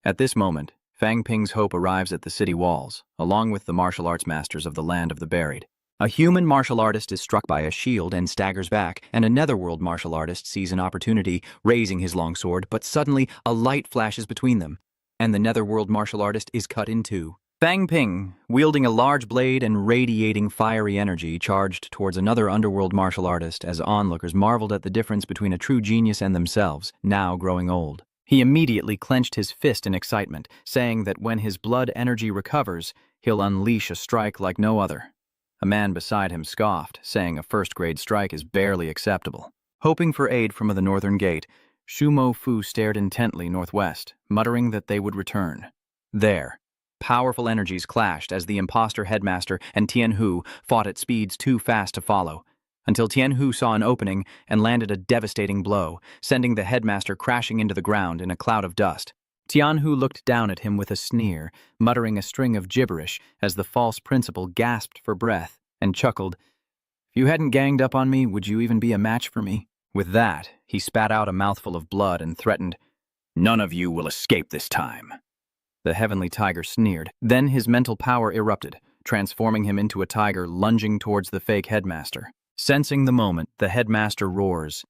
At this moment, Fang Ping's hope arrives at the city walls, along with the martial arts masters of the land of the buried. A human martial artist is struck by a shield and staggers back, and a netherworld martial artist sees an opportunity, raising his longsword, but suddenly a light flashes between them, and the netherworld martial artist is cut in two. Fang Ping, wielding a large blade and radiating fiery energy, charged towards another underworld martial artist as onlookers marveled at the difference between a true genius and themselves, now growing old. He immediately clenched his fist in excitement, saying that when his blood energy recovers, he'll unleash a strike like no other. A man beside him scoffed, saying a first-grade strike is barely acceptable. Hoping for aid from the northern gate, Shu Mo Fu stared intently northwest, muttering that they would return. There, powerful energies clashed as the imposter headmaster and Tian Hu fought at speeds too fast to follow, until Tian Hu saw an opening and landed a devastating blow, sending the headmaster crashing into the ground in a cloud of dust. Tian Hu looked down at him with a sneer, muttering a string of gibberish as the false principal gasped for breath and chuckled, "If you hadn't ganged up on me, would you even be a match for me?" With that, he spat out a mouthful of blood and threatened, "None of you will escape this time." The heavenly tiger sneered. Then his mental power erupted, transforming him into a tiger lunging towards the fake headmaster. Sensing the moment, the headmaster roars,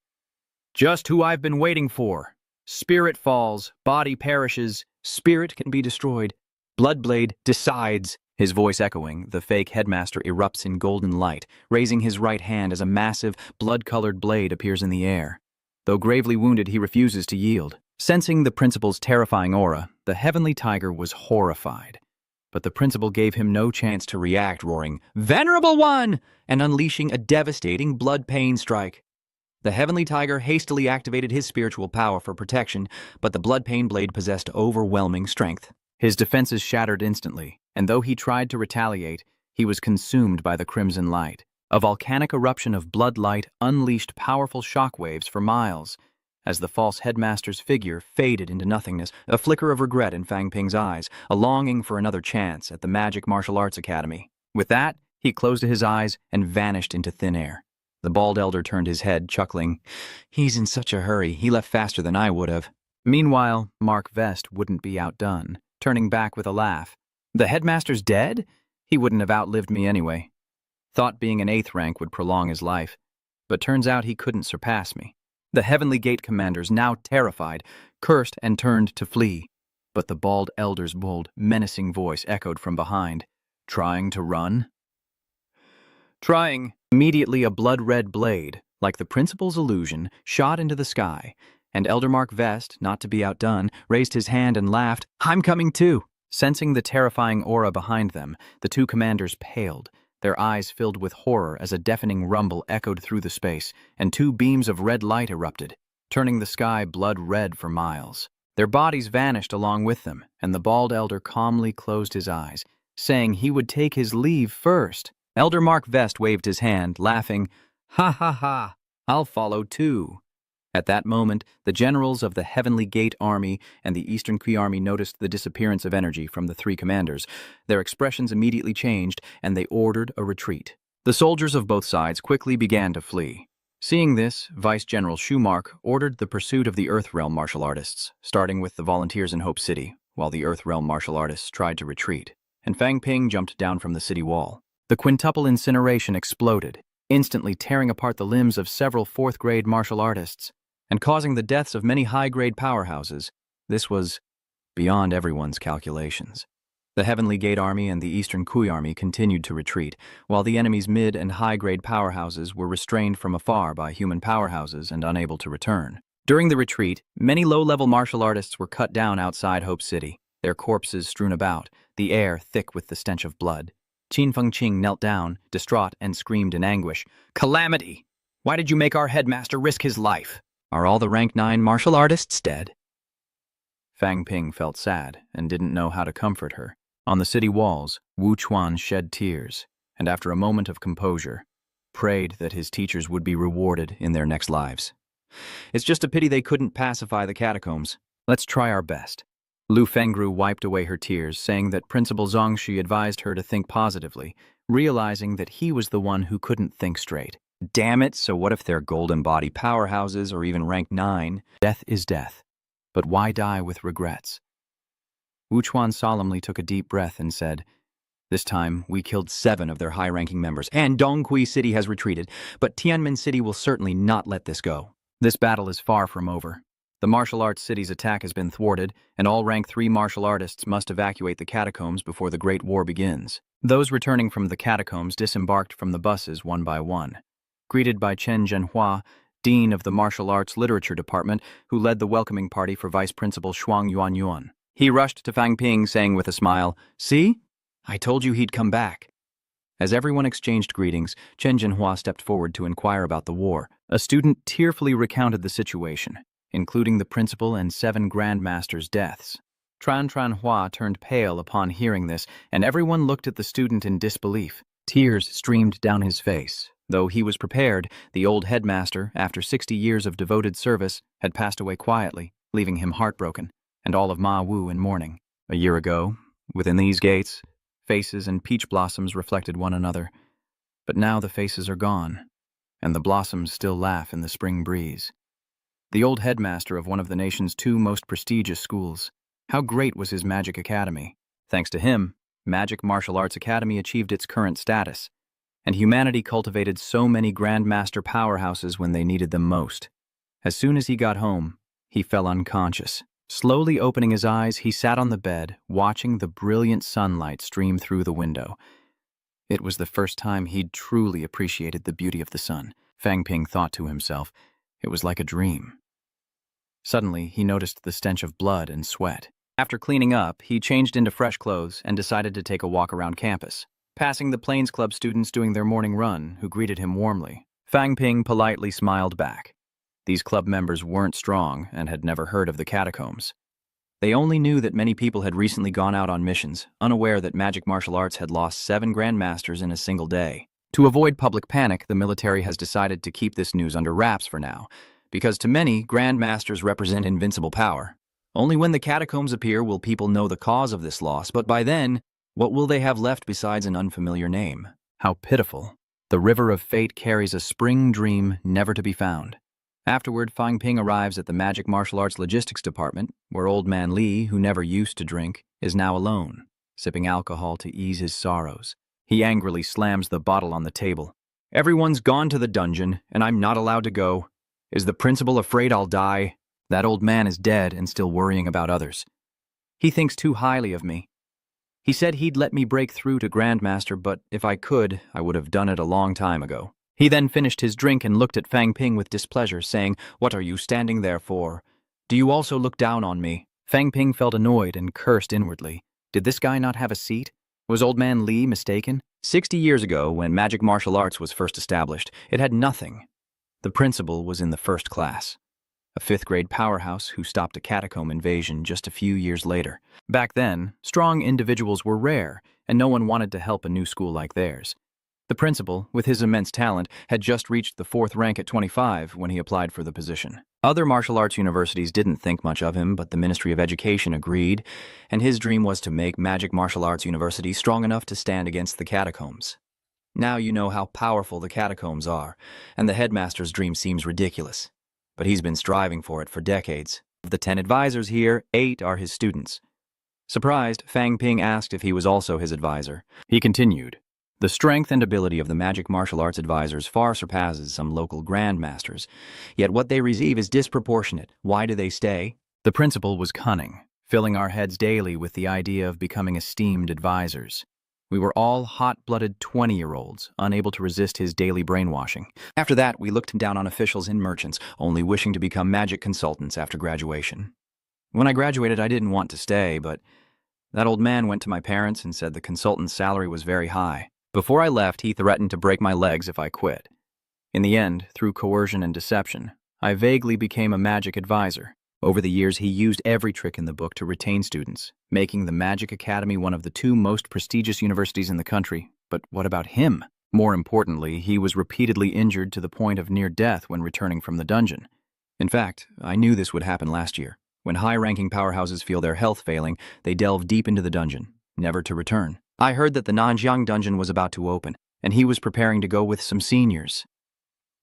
"Just who I've been waiting for. Spirit falls, body perishes, spirit can be destroyed. Bloodblade decides." His voice echoing, the fake headmaster erupts in golden light, raising his right hand as a massive, blood-colored blade appears in the air. Though gravely wounded, he refuses to yield. Sensing the principal's terrifying aura, the heavenly tiger was horrified. But the principal gave him no chance to react, roaring, "Venerable One!" and unleashing a devastating blood pain strike. The heavenly tiger hastily activated his spiritual power for protection, but the blood pain blade possessed overwhelming strength. His defenses shattered instantly, and though he tried to retaliate, he was consumed by the crimson light. A volcanic eruption of blood light unleashed powerful shockwaves for miles. As the false headmaster's figure faded into nothingness, a flicker of regret in Fang Ping's eyes, a longing for another chance at the Magic Martial Arts Academy. With that, he closed his eyes and vanished into thin air. The bald elder turned his head, chuckling, "He's in such a hurry, he left faster than I would have." Meanwhile, Mark Vest wouldn't be outdone, turning back with a laugh. "The headmaster's dead? He wouldn't have outlived me anyway. Thought being an 8th rank would prolong his life, but turns out he couldn't surpass me." The Heavenly Gate commanders, now terrified, cursed and turned to flee. But the bald elder's bold, menacing voice echoed from behind, "Trying to run?" Trying. Immediately a blood-red blade, like the principal's illusion, shot into the sky, and Elder Mark Vest, not to be outdone, raised his hand and laughed, "I'm coming too." Sensing the terrifying aura behind them, the two commanders paled, their eyes filled with horror as a deafening rumble echoed through the space, and 2 beams of red light erupted, turning the sky blood-red for miles. Their bodies vanished along with them, and the bald elder calmly closed his eyes, saying he would take his leave first. Elder Mark Vest waved his hand, laughing, "Ha ha ha, I'll follow too." At that moment, the generals of the Heavenly Gate Army and the Eastern Kui Army noticed the disappearance of energy from the three commanders. Their expressions immediately changed, and they ordered a retreat. The soldiers of both sides quickly began to flee. Seeing this, Vice General Schumark ordered the pursuit of the Earthrealm martial artists, starting with the volunteers in Hope City, while the Earthrealm martial artists tried to retreat, and Fang Ping jumped down from the city wall. The quintuple incineration exploded, instantly tearing apart the limbs of several fourth-grade martial artists, and causing the deaths of many high-grade powerhouses. This was beyond everyone's calculations. The Heavenly Gate Army and the Eastern Kui Army continued to retreat, while the enemy's mid- and high-grade powerhouses were restrained from afar by human powerhouses and unable to return. During the retreat, many low-level martial artists were cut down outside Hope City, their corpses strewn about, the air thick with the stench of blood. Qin Fengqing knelt down, distraught, and screamed in anguish, "Calamity! Why did you make our headmaster risk his life? Are all the rank 9 martial artists dead?" Fang Ping felt sad and didn't know how to comfort her. On the city walls, Wu Chuan shed tears, and after a moment of composure, prayed that his teachers would be rewarded in their next lives. "It's just a pity they couldn't pacify the catacombs. Let's try our best." Lu Fengru wiped away her tears, saying that Principal Zongxi advised her to think positively, realizing that he was the one who couldn't think straight. Damn it, so what if they're golden body powerhouses or even rank 9? Death is death. But why die with regrets? Wu Chuan solemnly took a deep breath and said, "This time, we killed 7 of their high-ranking members, and Dongqi City has retreated, but Tianmin City will certainly not let this go. This battle is far from over. The martial arts city's attack has been thwarted, and all rank 3 martial artists must evacuate the catacombs before the Great War begins." Those returning from the catacombs disembarked from the buses one by one. Greeted by Chen Zhenhua, Dean of the Martial Arts Literature Department, who led the welcoming party for Vice Principal Shuang Yuanyuan. He rushed to Fang Ping, saying with a smile, "See? I told you he'd come back." As everyone exchanged greetings, Chen Zhenhua stepped forward to inquire about the war. A student tearfully recounted the situation, including the principal and 7 grandmasters' deaths. Tran Hua turned pale upon hearing this, and everyone looked at the student in disbelief. Tears streamed down his face. Though he was prepared, the old headmaster, after 60 years of devoted service, had passed away quietly, leaving him heartbroken, and all of Ma Wu in mourning. A year ago, within these gates, faces and peach blossoms reflected one another. But now the faces are gone, and the blossoms still laugh in the spring breeze. The old headmaster of one of the nation's 2 most prestigious schools. How great was his Magic Academy? Thanks to him, Magic Martial Arts Academy achieved its current status, and humanity cultivated so many grandmaster powerhouses when they needed them most. As soon as he got home, he fell unconscious. Slowly opening his eyes, he sat on the bed, watching the brilliant sunlight stream through the window. It was the first time he'd truly appreciated the beauty of the sun. Fang Ping thought to himself, it was like a dream. Suddenly, he noticed the stench of blood and sweat. After cleaning up, he changed into fresh clothes and decided to take a walk around campus, passing the Plains Club students doing their morning run, who greeted him warmly. Fang Ping politely smiled back. These club members weren't strong and had never heard of the catacombs. They only knew that many people had recently gone out on missions, unaware that magic martial arts had lost 7 grandmasters in a single day. To avoid public panic, the military has decided to keep this news under wraps for now, because to many, grandmasters represent invincible power. Only when the catacombs appear will people know the cause of this loss, but by then, what will they have left besides an unfamiliar name? How pitiful. The river of fate carries a spring dream never to be found. Afterward, Fang Ping arrives at the Magic Martial Arts Logistics Department, where Old Man Li, who never used to drink, is now alone, sipping alcohol to ease his sorrows. He angrily slams the bottle on the table. "Everyone's gone to the dungeon, and I'm not allowed to go. Is the principal afraid I'll die? That old man is dead and still worrying about others. He thinks too highly of me. He said he'd let me break through to Grandmaster, but if I could, I would have done it a long time ago." He then finished his drink and looked at Fang Ping with displeasure, saying, "What are you standing there for? Do you also look down on me?" Fang Ping felt annoyed and cursed inwardly. Did this guy not have a seat? Was Old Man Li mistaken? 60 years ago, when magic martial arts was first established, it had nothing. The principal was in the first class, a 5th-grade powerhouse who stopped a catacomb invasion just a few years later. Back then, strong individuals were rare, and no one wanted to help a new school like theirs. The principal, with his immense talent, had just reached the 4th rank at 25 when he applied for the position. Other martial arts universities didn't think much of him, but the Ministry of Education agreed, and his dream was to make Magic Martial Arts University strong enough to stand against the catacombs. Now you know how powerful the catacombs are, and the headmaster's dream seems ridiculous. But he's been striving for it for decades. Of the 10 advisors here, 8 are his students. Surprised, Fang Ping asked if he was also his advisor. He continued, "The strength and ability of the magic martial arts advisors far surpasses some local grandmasters. Yet what they receive is disproportionate. Why do they stay?" The principal was cunning, filling our heads daily with the idea of becoming esteemed advisors. We were all hot-blooded 20-year-olds, unable to resist his daily brainwashing. After that, we looked down on officials and merchants, only wishing to become magic consultants after graduation. When I graduated, I didn't want to stay, but that old man went to my parents and said the consultant's salary was very high. Before I left, he threatened to break my legs if I quit. In the end, through coercion and deception, I vaguely became a magic advisor. Over the years, he used every trick in the book to retain students, making the Magic Academy one of the 2 most prestigious universities in the country. But what about him? More importantly, he was repeatedly injured to the point of near death when returning from the dungeon. In fact, I knew this would happen last year. When high-ranking powerhouses feel their health failing, they delve deep into the dungeon, never to return. I heard that the Nanjiang dungeon was about to open, and he was preparing to go with some seniors.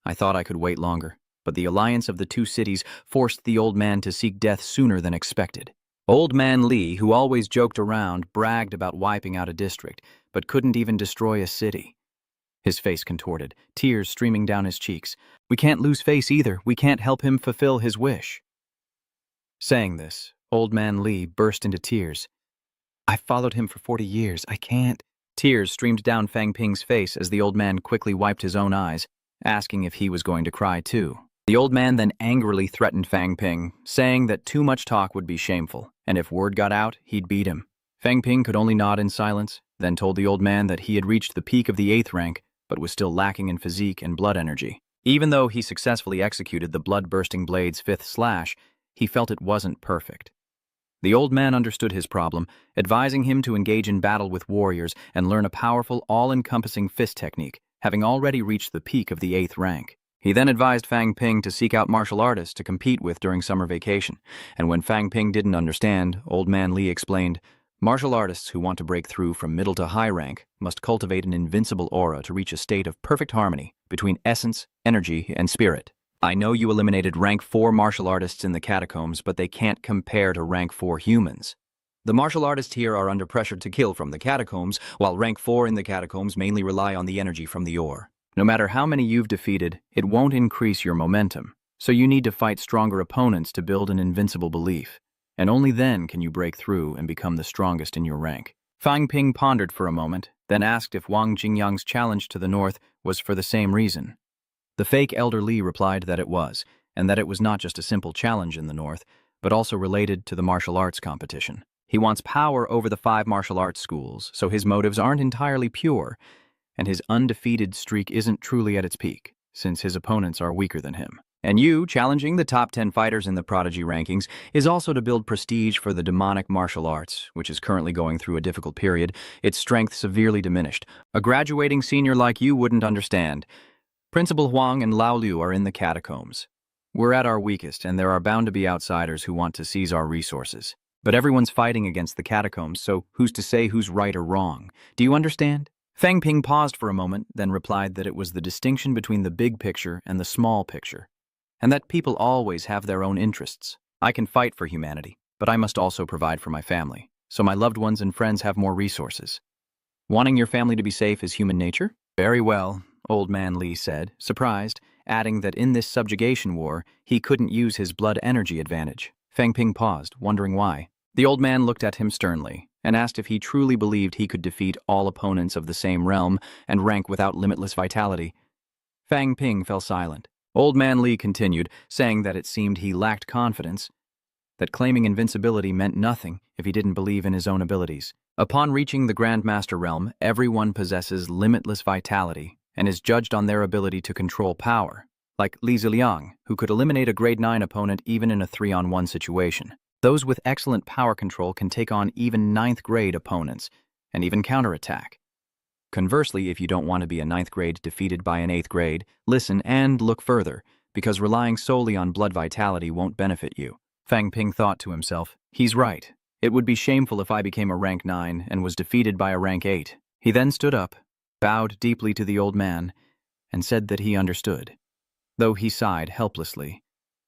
I thought I could wait longer, but the alliance of the 2 cities forced the old man to seek death sooner than expected. Old Man Li, who always joked around, bragged about wiping out a district, but couldn't even destroy a city. His face contorted, tears streaming down his cheeks. "We can't lose face either. We can't help him fulfill his wish." Saying this, Old Man Li burst into tears. "I followed him for 40 years. I can't." Tears streamed down Fang Ping's face as the old man quickly wiped his own eyes, asking if he was going to cry too. The old man then angrily threatened Fang Ping, saying that too much talk would be shameful, and if word got out, he'd beat him. Fang Ping could only nod in silence, then told the old man that he had reached the peak of the 8th rank, but was still lacking in physique and blood energy. Even though he successfully executed the blood-bursting blade's 5th slash, he felt it wasn't perfect. The old man understood his problem, advising him to engage in battle with warriors and learn a powerful, all-encompassing fist technique, having already reached the peak of the 8th rank. He then advised Fang Ping to seek out martial artists to compete with during summer vacation, and when Fang Ping didn't understand, Old Man Li explained, "Martial artists who want to break through from middle to high rank must cultivate an invincible aura to reach a state of perfect harmony between essence, energy, and spirit. I know you eliminated rank 4 martial artists in the catacombs, but they can't compare to rank 4 humans. The martial artists here are under pressure to kill from the catacombs, while rank 4 in the catacombs mainly rely on the energy from the ore. No matter how many you've defeated, it won't increase your momentum, so you need to fight stronger opponents to build an invincible belief, and only then can you break through and become the strongest in your rank." Fang Ping pondered for a moment, then asked if Wang Jingyang's challenge to the north was for the same reason. The fake Elder Li replied that it was, and that it was not just a simple challenge in the north, but also related to the martial arts competition. He wants power over the 5 martial arts schools, so his motives aren't entirely pure, and his undefeated streak isn't truly at its peak, since his opponents are weaker than him. And you, challenging the top 10 fighters in the Prodigy rankings, is also to build prestige for the demonic martial arts, which is currently going through a difficult period, its strength severely diminished. A graduating senior like you wouldn't understand. Principal Huang and Lao Liu are in the catacombs. We're at our weakest, and there are bound to be outsiders who want to seize our resources. But everyone's fighting against the catacombs, so who's to say who's right or wrong? Do you understand? Fang Ping paused for a moment, then replied that it was the distinction between the big picture and the small picture, and that people always have their own interests. I can fight for humanity, but I must also provide for my family, so my loved ones and friends have more resources. Wanting your family to be safe is human nature? Very well, Old Man Li said, surprised, adding that in this subjugation war, he couldn't use his blood energy advantage. Fang Ping paused, wondering why. The old man looked at him sternly, and asked if he truly believed he could defeat all opponents of the same realm and rank without limitless vitality. Fang Ping fell silent. Old Man Li continued, saying that it seemed he lacked confidence, that claiming invincibility meant nothing if he didn't believe in his own abilities. Upon reaching the Grandmaster realm, everyone possesses limitless vitality and is judged on their ability to control power, like Li Ziliang, who could eliminate a grade 9 opponent even in a 3-on-1 situation. Those with excellent power control can take on even 9th grade opponents and even counterattack. Conversely, if you don't want to be a ninth grade defeated by an eighth grade, listen and look further, because relying solely on blood vitality won't benefit you. Fang Ping thought to himself, he's right. It would be shameful if I became a rank 9 and was defeated by a rank 8. He then stood up, bowed deeply to the old man, and said that he understood, though he sighed helplessly,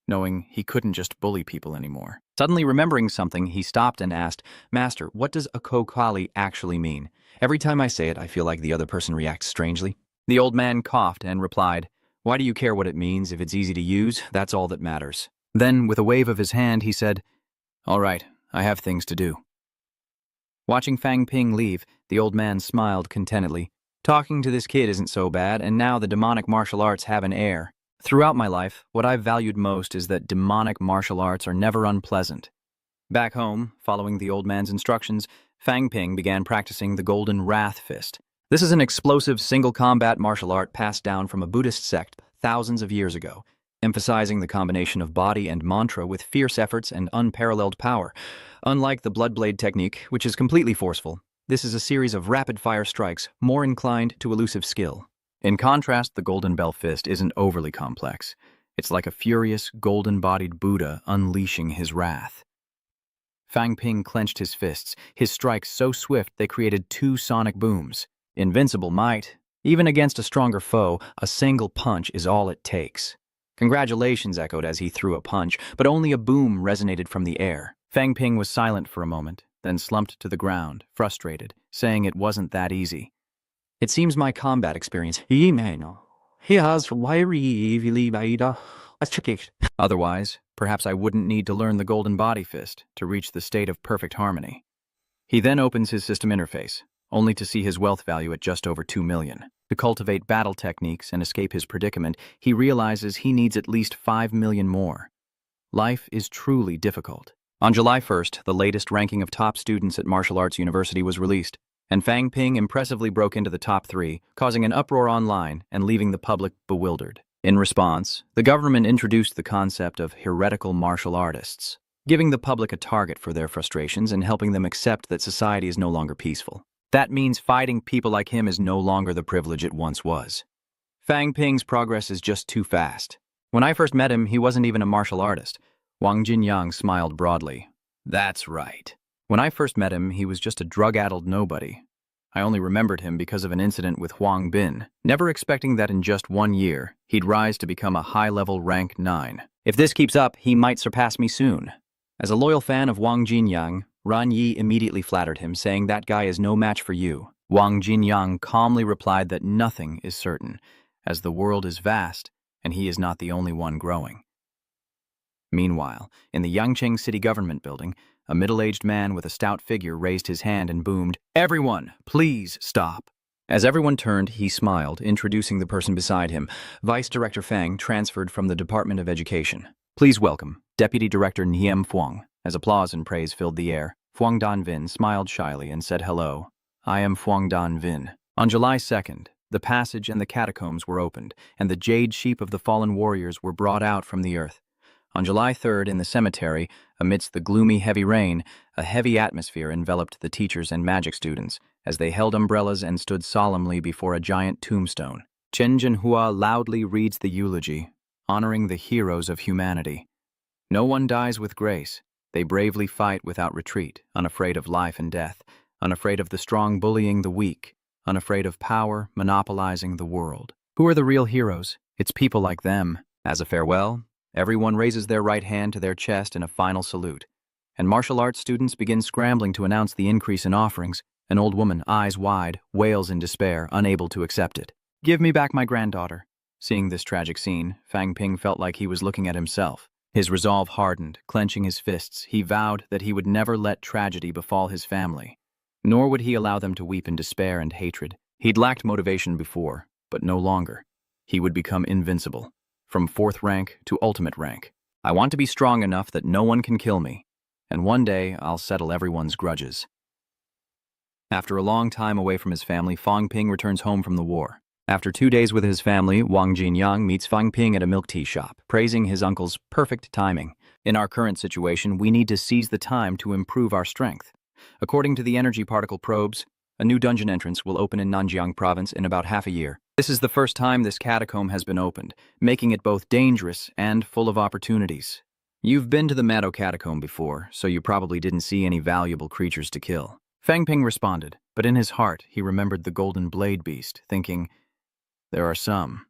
knowing he couldn't just bully people anymore. Suddenly remembering something, he stopped and asked, Master, what does a kokali actually mean? Every time I say it, I feel like the other person reacts strangely. The old man coughed and replied, Why do you care what it means? If it's easy to use, that's all that matters. Then, with a wave of his hand, he said, All right, I have things to do. Watching Fang Ping leave, the old man smiled contentedly. Talking to this kid isn't so bad, and now the demonic martial arts have an air. Throughout my life, what I've valued most is that demonic martial arts are never unpleasant. Back home, following the old man's instructions, Fang Ping began practicing the Golden Wrath Fist. This is an explosive single-combat martial art passed down from a Buddhist sect thousands of years ago, emphasizing the combination of body and mantra with fierce efforts and unparalleled power. Unlike the blood blade technique, which is completely forceful, this is a series of rapid-fire strikes more inclined to elusive skill. In contrast, the Golden Bell Fist isn't overly complex. It's like a furious, golden-bodied Buddha unleashing his wrath. Fang Ping clenched his fists, his strikes so swift they created 2 sonic booms. Invincible might. Even against a stronger foe, a single punch is all it takes. Congratulations echoed as he threw a punch, but only a boom resonated from the air. Fang Ping was silent for a moment, then slumped to the ground, frustrated, saying it wasn't that easy. It seems my combat experience. Otherwise, perhaps I wouldn't need to learn the Golden Body Fist to reach the state of perfect harmony. He then opens his system interface, only to see his wealth value at just over 2 million. To cultivate battle techniques and escape his predicament, he realizes he needs at least 5 million more. Life is truly difficult. On July 1st, the latest ranking of top students at Martial Arts University was released, and Fang Ping impressively broke into the top 3, causing an uproar online and leaving the public bewildered. In response, the government introduced the concept of heretical martial artists, giving the public a target for their frustrations and helping them accept that society is no longer peaceful. That means fighting people like him is no longer the privilege it once was. Fang Ping's progress is just too fast. When I first met him, he wasn't even a martial artist. Wang Jinyang smiled broadly. That's right. When I first met him, he was just a drug-addled nobody. I only remembered him because of an incident with Huang Bin, never expecting that in just 1 year, he'd rise to become a high-level rank 9. If this keeps up, he might surpass me soon. As a loyal fan of Wang Jinyang, Ran Yi immediately flattered him, saying that guy is no match for you. Wang Jinyang calmly replied that nothing is certain, as the world is vast, and he is not the only one growing. Meanwhile, in the Yangcheng City Government Building, a middle-aged man with a stout figure raised his hand and boomed, "Everyone, please stop." As everyone turned, he smiled, introducing the person beside him, Vice Director Fang, transferred from the Department of Education. Please welcome Deputy Director Niem Fuang. As applause and praise filled the air, Fuang Danvin smiled shyly and said hello. I am Fuang Danvin. On July 2nd, the passage and the catacombs were opened, and the jade sheep of the fallen warriors were brought out from the earth. On July 3rd, in the cemetery, amidst the gloomy, heavy rain, a heavy atmosphere enveloped the teachers and magic students as they held umbrellas and stood solemnly before a giant tombstone. Chen Jinhua loudly reads the eulogy, honoring the heroes of humanity. No one dies with grace. They bravely fight without retreat, unafraid of life and death, unafraid of the strong bullying the weak, unafraid of power monopolizing the world. Who are the real heroes? It's people like them. As a farewell, everyone raises their right hand to their chest in a final salute, and martial arts students begin scrambling to announce the increase in offerings. An old woman, eyes wide, wails in despair, unable to accept it. Give me back my granddaughter. Seeing this tragic scene, Fang Ping felt like he was looking at himself. His resolve hardened, clenching his fists, he vowed that he would never let tragedy befall his family, nor would he allow them to weep in despair and hatred. He'd lacked motivation before, but no longer. He would become invincible. From 4th rank to ultimate rank. I want to be strong enough that no one can kill me, and one day I'll settle everyone's grudges. After a long time away from his family, Fang Ping returns home from the war. After 2 days with his family, Wang Jinyang meets Fang Ping at a milk tea shop, praising his uncle's perfect timing. In our current situation, we need to seize the time to improve our strength. According to the energy particle probes, A new dungeon entrance will open in Nanjiang province in about half a year. This is the first time this catacomb has been opened, making it both dangerous and full of opportunities. You've been to the Mado catacomb before, so you probably didn't see any valuable creatures to kill. Fang Ping responded, but in his heart he remembered the golden blade beast, thinking, there are some,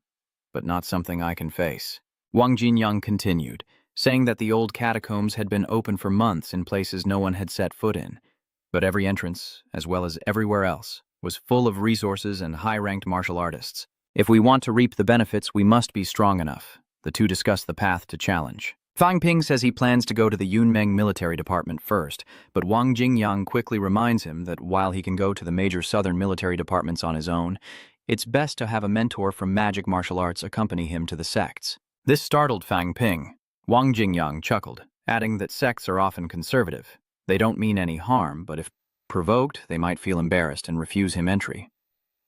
but not something I can face. Wang Jinyang continued, saying that the old catacombs had been open for months in places no one had set foot in, but every entrance, as well as everywhere else, was full of resources and high-ranked martial artists. If we want to reap the benefits, we must be strong enough. The two discussed the path to challenge. Fang Ping says he plans to go to the Yunmeng military department first, but Wang Jingyang quickly reminds him that while he can go to the major southern military departments on his own, it's best to have a mentor from magic martial arts accompany him to the sects. This startled Fang Ping. Wang Jingyang chuckled, adding that sects are often conservative. They don't mean any harm, but if provoked, they might feel embarrassed and refuse him entry.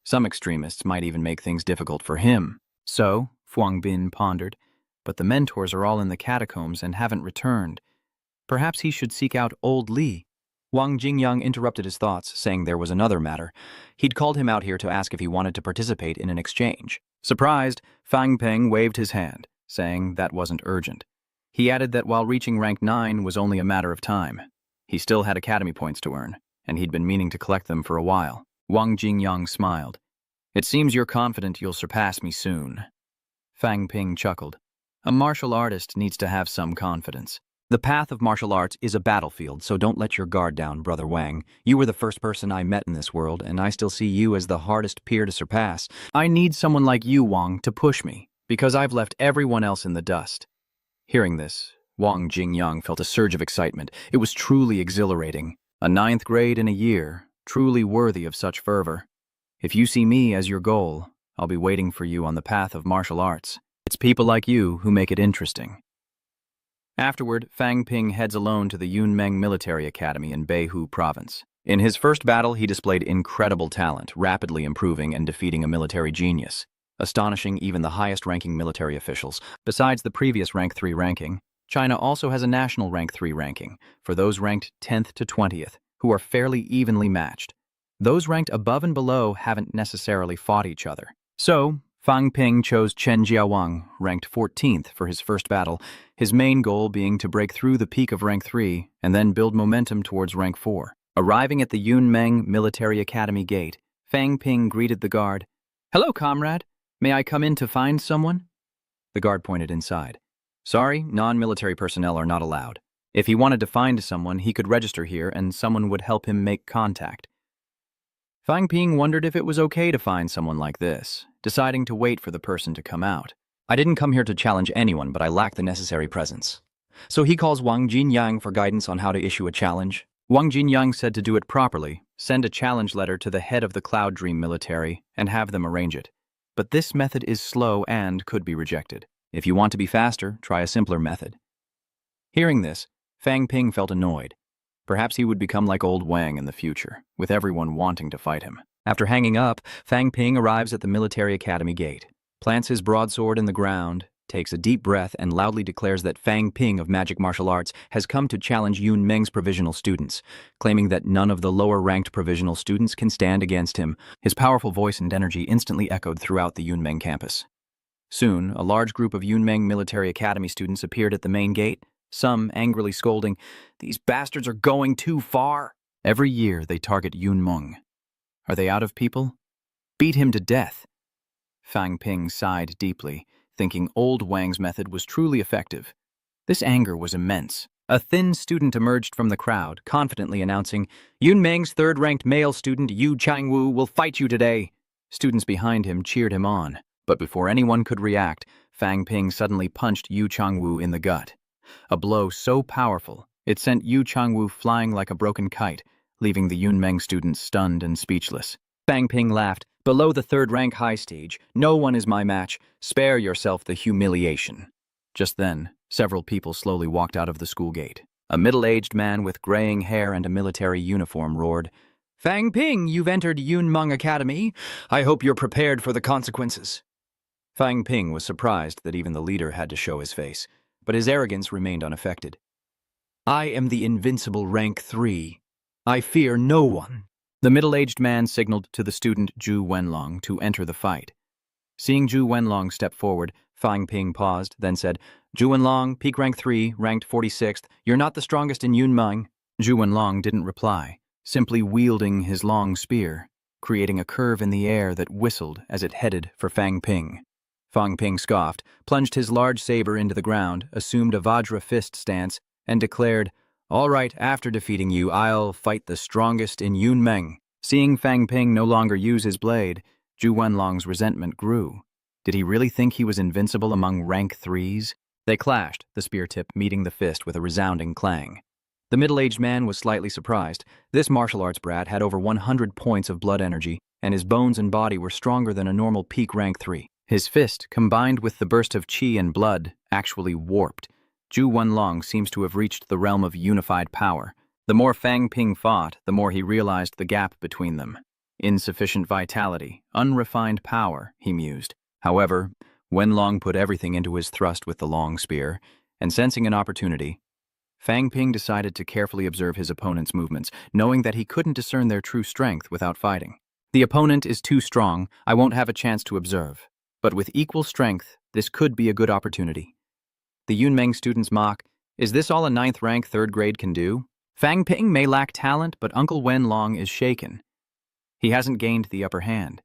Some extremists might even make things difficult for him. So, Fuang Bin pondered, but the mentors are all in the catacombs and haven't returned. Perhaps he should seek out Old Li. Wang Jingyang interrupted his thoughts, saying there was another matter. He'd called him out here to ask if he wanted to participate in an exchange. Surprised, Fang Ping waved his hand, saying that wasn't urgent. He added that while reaching rank 9 was only a matter of time. He still had academy points to earn, and he'd been meaning to collect them for a while. Wang Jingyang smiled. It seems you're confident you'll surpass me soon. Fang Ping chuckled. A martial artist needs to have some confidence. The path of martial arts is a battlefield, so don't let your guard down, Brother Wang. You were the first person I met in this world, and I still see you as the hardest peer to surpass. I need someone like you, Wang, to push me, because I've left everyone else in the dust. Hearing this, Wang Jingyang felt a surge of excitement. It was truly exhilarating. A 9th grade in a year, truly worthy of such fervor. If you see me as your goal, I'll be waiting for you on the path of martial arts. It's people like you who make it interesting. Afterward, Fang Ping heads alone to the Yunmeng Military Academy in Beihu Province. In his first battle, he displayed incredible talent, rapidly improving and defeating a military genius, astonishing even the highest-ranking military officials. Besides the previous rank 3 ranking, China also has a national rank 3 ranking for those ranked 10th to 20th, who are fairly evenly matched. Those ranked above and below haven't necessarily fought each other. So, Fang Ping chose Chen Jiawang, ranked 14th, for his first battle, his main goal being to break through the peak of rank 3 and then build momentum towards rank 4. Arriving at the Yunmeng Military Academy gate, Fang Ping greeted the guard. "Hello, comrade. May I come in to find someone?" The guard pointed inside. "Sorry, non-military personnel are not allowed. If he wanted to find someone, he could register here and someone would help him make contact." Fang Ping wondered if it was okay to find someone like this, deciding to wait for the person to come out. "I didn't come here to challenge anyone, but I lack the necessary presence." So he calls Wang Jinyang for guidance on how to issue a challenge. Wang Jinyang said to do it properly, send a challenge letter to the head of the Cloud Dream military and have them arrange it. But this method is slow and could be rejected. If you want to be faster, try a simpler method. Hearing this, Fang Ping felt annoyed. Perhaps he would become like old Wang in the future, with everyone wanting to fight him. After hanging up, Fang Ping arrives at the military academy gate, plants his broadsword in the ground, takes a deep breath, and loudly declares that Fang Ping of magic martial arts has come to challenge Yun Meng's provisional students, claiming that none of the lower-ranked provisional students can stand against him. His powerful voice and energy instantly echoed throughout the Yun Meng campus. Soon, a large group of Yun Meng Military Academy students appeared at the main gate, some angrily scolding, "These bastards are going too far." Every year they target Yun Meng. Are they out of people? Beat him to death. Fang Ping sighed deeply, thinking old Wang's method was truly effective. This anger was immense. A thin student emerged from the crowd, confidently announcing, "Yun Meng's third-ranked male student Yu Changwu will fight you today." Students behind him cheered him on, but before anyone could react, Fang Ping suddenly punched Yu Changwu in the gut. A blow so powerful, it sent Yu Changwu flying like a broken kite, leaving the Yun Meng students stunned and speechless. Fang Ping laughed. "Below the third-rank high stage, no one is my match. Spare yourself the humiliation." Just then, several people slowly walked out of the school gate. A middle-aged man with graying hair and a military uniform roared, "Fang Ping, you've entered Yun Meng Academy. I hope you're prepared for the consequences." Fang Ping was surprised that even the leader had to show his face, but his arrogance remained unaffected. "I am the invincible rank 3. I fear no one." The middle-aged man signaled to the student Zhu Wenlong to enter the fight. Seeing Zhu Wenlong step forward, Fang Ping paused, then said, "Zhu Wenlong, peak rank 3, ranked 46th. You're not the strongest in Yunmeng." Zhu Wenlong didn't reply, simply wielding his long spear, creating a curve in the air that whistled as it headed for Fang Ping. Fang Ping scoffed, plunged his large saber into the ground, assumed a Vajra fist stance, and declared, "All right, after defeating you, I'll fight the strongest in Yunmeng." Seeing Fang Ping no longer use his blade, Zhu Wenlong's resentment grew. Did he really think he was invincible among rank 3s? They clashed, the spear tip meeting the fist with a resounding clang. The middle-aged man was slightly surprised. This martial arts brat had over 100 points of blood energy, and his bones and body were stronger than a normal peak rank 3. His fist, combined with the burst of qi and blood, actually warped. Zhu Wenlong seems to have reached the realm of unified power. The more Fang Ping fought, the more he realized the gap between them. Insufficient vitality, unrefined power, he mused. However, Wenlong put everything into his thrust with the long spear, and sensing an opportunity, Fang Ping decided to carefully observe his opponent's movements, knowing that he couldn't discern their true strength without fighting. The opponent is too strong, I won't have a chance to observe. But with equal strength, this could be a good opportunity. The Yunmeng students mock, "Is this all a 9th rank 3rd grade can do?" Fang Ping may lack talent, but Uncle Wenlong is shaken. He hasn't gained the upper hand.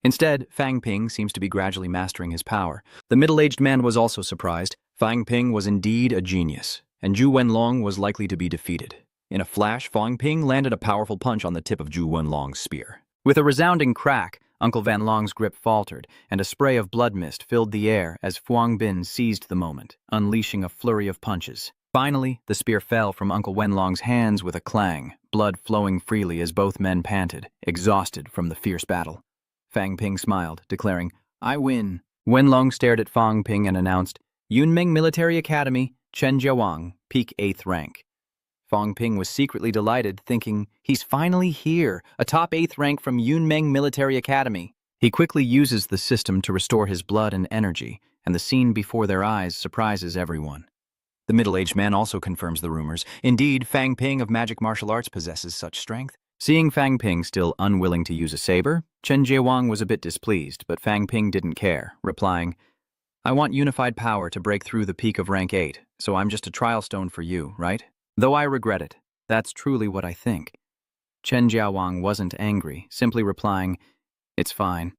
Instead, Fang Ping seems to be gradually mastering his power. The middle-aged man was also surprised. Fang Ping was indeed a genius, and Zhu Wenlong was likely to be defeated. In a flash, Fang Ping landed a powerful punch on the tip of Zhu Wenlong's spear. With a resounding crack, Uncle Wenlong's grip faltered, and a spray of blood mist filled the air as Fuang Bin seized the moment, unleashing a flurry of punches. Finally, the spear fell from Uncle Wenlong's hands with a clang, blood flowing freely as both men panted, exhausted from the fierce battle. Fang Ping smiled, declaring, "I win." Wenlong stared at Fang Ping and announced, "Yunmeng Military Academy, Chen Jiawang, peak 8th rank." Fang Ping was secretly delighted, thinking, he's finally here, a top 8th rank from Yunmeng Military Academy. He quickly uses the system to restore his blood and energy, and the scene before their eyes surprises everyone. The middle-aged man also confirms the rumors. Indeed, Fang Ping of magic martial arts possesses such strength. Seeing Fang Ping still unwilling to use a saber, Chen Jiawang was a bit displeased, but Fang Ping didn't care, replying, "I want unified power to break through the peak of rank 8, so I'm just a trial stone for you, right? Though I regret it, that's truly what I think." Chen Jiawang wasn't angry, simply replying, "It's fine.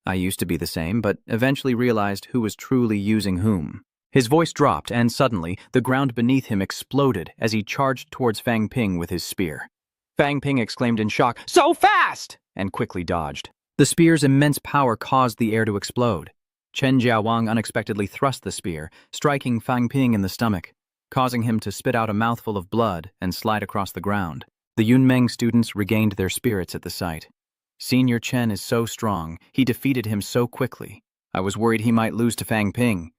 I used to be the same, but eventually realized who was truly using whom." His voice dropped, and suddenly, the ground beneath him exploded as he charged towards Fang Ping with his spear. Fang Ping exclaimed in shock, "So fast!" and quickly dodged. The spear's immense power caused the air to explode. Chen Jiawang unexpectedly thrust the spear, striking Fang Ping in the stomach, causing him to spit out a mouthful of blood and slide across the ground. The Yunmeng students regained their spirits at the sight. "Senior Chen is so strong, he defeated him so quickly. I was worried he might lose to Fang Ping."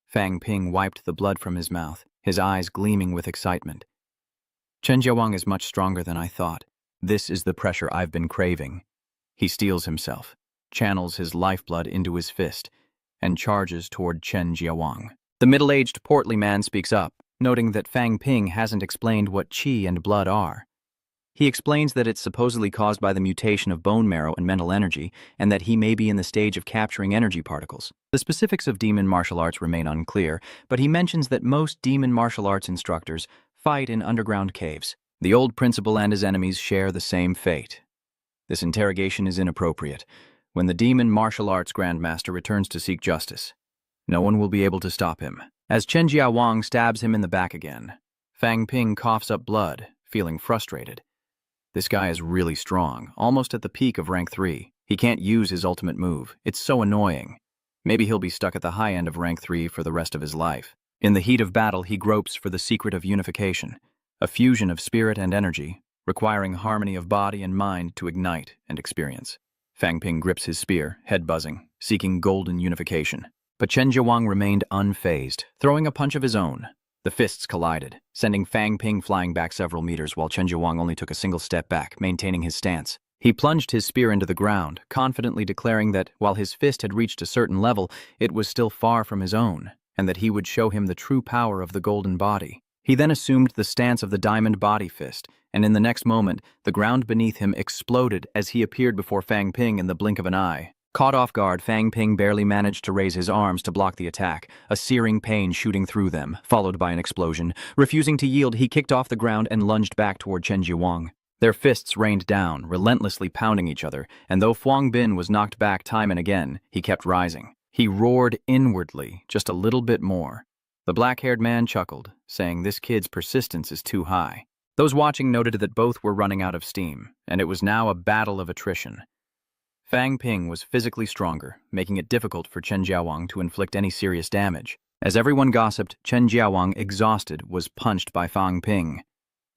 Fang Ping wiped the blood from his mouth, his eyes gleaming with excitement. "Chen Jiawang is much stronger than I thought. This is the pressure I've been craving." He steels himself, channels his lifeblood into his fist, and charges toward Chen Jiawang. The middle-aged, portly man speaks up, noting that Fang Ping hasn't explained what qi and blood are. He explains that it's supposedly caused by the mutation of bone marrow and mental energy, and that he may be in the stage of capturing energy particles. The specifics of demon martial arts remain unclear, but he mentions that most demon martial arts instructors fight in underground caves. The old principal and his enemies share the same fate. This interrogation is inappropriate. When the demon martial arts grandmaster returns to seek justice, no one will be able to stop him. As Chen Jiawang stabs him in the back again, Fang Ping coughs up blood, feeling frustrated. This guy is really strong, almost at the peak of rank 3. He can't use his ultimate move. It's so annoying. Maybe he'll be stuck at the high end of rank 3 for the rest of his life. In the heat of battle, he gropes for the secret of unification, a fusion of spirit and energy, requiring harmony of body and mind to ignite and experience. Fang Ping grips his spear, head buzzing, seeking golden unification. But Chen Jiawang remained unfazed, throwing a punch of his own. The fists collided, sending Fang Ping flying back several meters while Chen Jiawang only took a single step back, maintaining his stance. He plunged his spear into the ground, confidently declaring that while his fist had reached a certain level, it was still far from his own, and that he would show him the true power of the golden body. He then assumed the stance of the diamond body fist, and in the next moment, the ground beneath him exploded as he appeared before Fang Ping in the blink of an eye. Caught off guard, Fang Ping barely managed to raise his arms to block the attack, a searing pain shooting through them, followed by an explosion. Refusing to yield, he kicked off the ground and lunged back toward Chen Jiawang. Their fists rained down, relentlessly pounding each other, and though Fuang Bin was knocked back time and again, he kept rising. He roared inwardly, just a little bit more. The black-haired man chuckled, saying this kid's persistence is too high. Those watching noted that both were running out of steam, and it was now a battle of attrition. Fang Ping was physically stronger, making it difficult for Chen Jiawang to inflict any serious damage. As everyone gossiped, Chen Jiawang, exhausted, was punched by Fang Ping.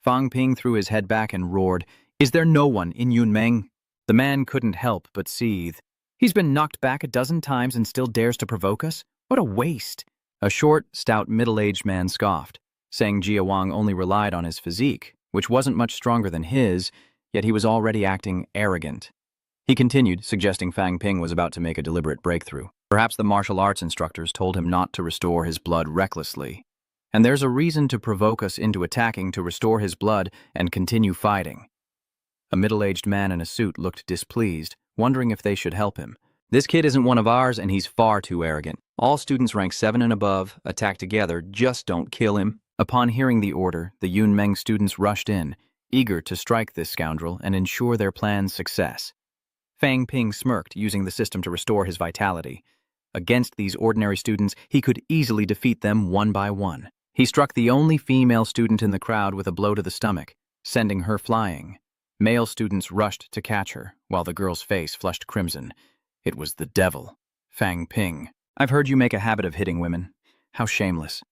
Fang Ping threw his head back and roared, "Is there no one in Yunmeng?" The man couldn't help but seethe. "He's been knocked back a dozen times and still dares to provoke us? What a waste!" A short, stout, middle-aged man scoffed, saying Jiawang only relied on his physique, which wasn't much stronger than his, yet he was already acting arrogant. He continued, suggesting Fang Ping was about to make a deliberate breakthrough. Perhaps the martial arts instructors told him not to restore his blood recklessly. And there's a reason to provoke us into attacking to restore his blood and continue fighting. A middle-aged man in a suit looked displeased, wondering if they should help him. "This kid isn't one of ours, and he's far too arrogant. All students rank 7 and above, attack together, just don't kill him." Upon hearing the order, the Yunmeng students rushed in, eager to strike this scoundrel and ensure their plan's success. Fang Ping smirked, using the system to restore his vitality. Against these ordinary students, he could easily defeat them one by one. He struck the only female student in the crowd with a blow to the stomach, sending her flying. Male students rushed to catch her, while the girl's face flushed crimson. It was the devil, Fang Ping. "I've heard you make a habit of hitting women. How shameless."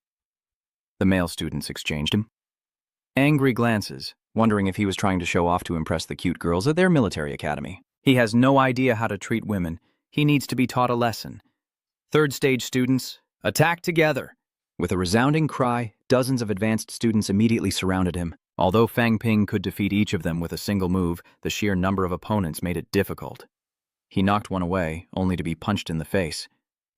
The male students exchanged angry glances, wondering if he was trying to show off to impress the cute girls at their military academy. "He has no idea how to treat women. He needs to be taught a lesson. Third stage students, attack together." With a resounding cry, dozens of advanced students immediately surrounded him. Although Fang Ping could defeat each of them with a single move, the sheer number of opponents made it difficult. He knocked one away, only to be punched in the face.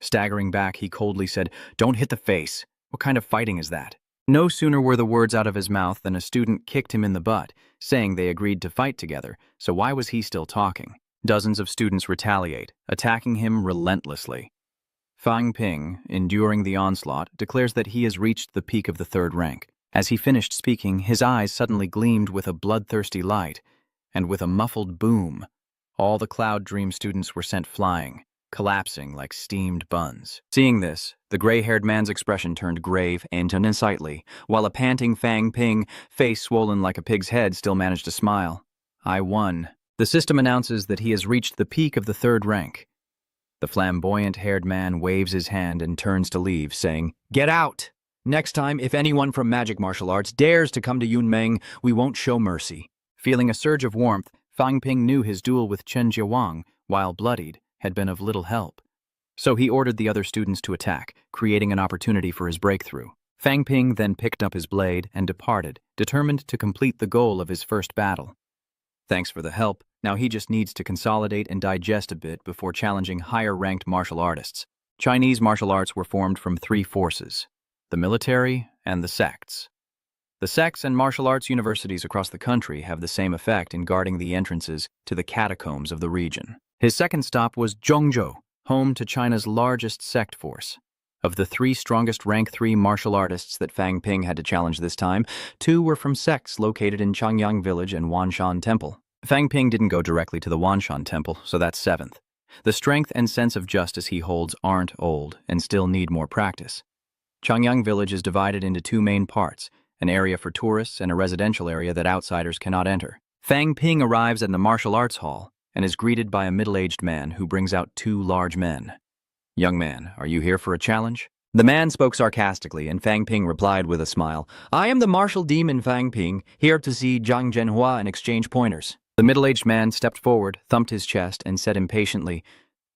Staggering back, he coldly said, "Don't hit the face. What kind of fighting is that?" No sooner were the words out of his mouth than a student kicked him in the butt, saying they agreed to fight together, so why was he still talking? Dozens of students retaliate, attacking him relentlessly. Fang Ping, enduring the onslaught, declares that he has reached the peak of the third rank. As he finished speaking, his eyes suddenly gleamed with a bloodthirsty light, and with a muffled boom, all the Cloud Dream students were sent flying, collapsing like steamed buns. Seeing this, the gray-haired man's expression turned grave and unsightly, while a panting Fang Ping, face swollen like a pig's head, still managed to smile. "I won." The system announces that he has reached the peak of the third rank. The flamboyant-haired man waves his hand and turns to leave, saying, "Get out! Next time, if anyone from magic martial arts dares to come to Yunmeng, we won't show mercy." Feeling a surge of warmth, Fang Ping knew his duel with Chen Jiawang, while bloodied, had been of little help. So he ordered the other students to attack, creating an opportunity for his breakthrough. Fang Ping then picked up his blade and departed, determined to complete the goal of his first battle. Thanks for the help. Now he just needs to consolidate and digest a bit before challenging higher-ranked martial artists. Chinese martial arts were formed from 3 forces: the military and the sects. The sects and martial arts universities across the country have the same effect in guarding the entrances to the catacombs of the region. His second stop was Zhongzhou, home to China's largest sect force. Of the 3 strongest rank 3 martial artists that Fang Ping had to challenge this time, 2 were from sects located in Changyang Village and Wanshan Temple. Fang Ping didn't go directly to the Wanshan Temple, so that's 7th. The strength and sense of justice he holds aren't old and still need more practice. Changyang Village is divided into 2 main parts, an area for tourists and a residential area that outsiders cannot enter. Fang Ping arrives at the martial arts hall and is greeted by a middle-aged man who brings out 2 large men. "Young man, are you here for a challenge?" The man spoke sarcastically, and Fang Ping replied with a smile, "I am the martial demon Fang Ping, here to see Zhang Zhenhua and exchange pointers." The middle-aged man stepped forward, thumped his chest, and said impatiently,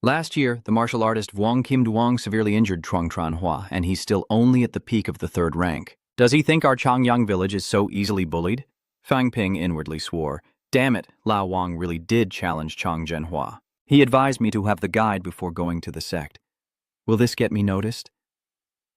"Last year, the martial artist Wang Kim Duong severely injured Truong Tran Hua, and he's still only at the peak of the 3rd rank. Does he think our Changyang village is so easily bullied?" Fang Ping inwardly swore. Damn it, Lao Wang really did challenge Chang Zhenhua. He advised me to have the guide before going to the sect. Will this get me noticed?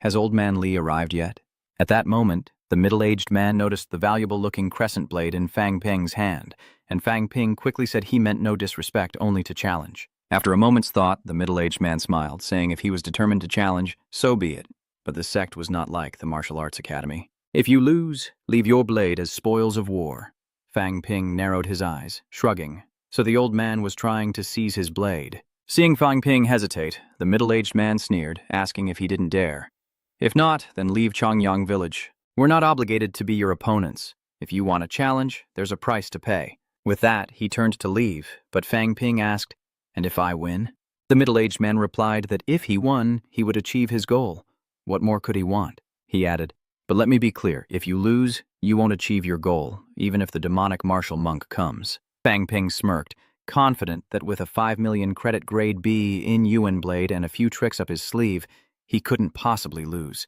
Has Old Man Li arrived yet? At that moment, The middle-aged man noticed the valuable-looking crescent blade in Fang Ping's hand, and Fang Ping quickly said he meant no disrespect, only to challenge. After a moment's thought, the middle-aged man smiled, saying if he was determined to challenge, so be it. But the sect was not like the martial arts academy. If you lose, leave your blade as spoils of war. Fang Ping narrowed his eyes, shrugging, so the old man was trying to seize his blade. Seeing Fang Ping hesitate, the middle-aged man sneered, asking if he didn't dare. If not, then leave Chongyang village. We're not obligated to be your opponents. If you want a challenge, there's a price to pay. With that, he turned to leave, but Fang Ping asked, and if I win? The middle-aged man replied that if he won, he would achieve his goal. What more could he want? He added, but let me be clear, if you lose, you won't achieve your goal, even if the demonic martial monk comes. Fang Ping smirked, confident that with a 5 million credit grade B in Yuan blade and a few tricks up his sleeve, he couldn't possibly lose.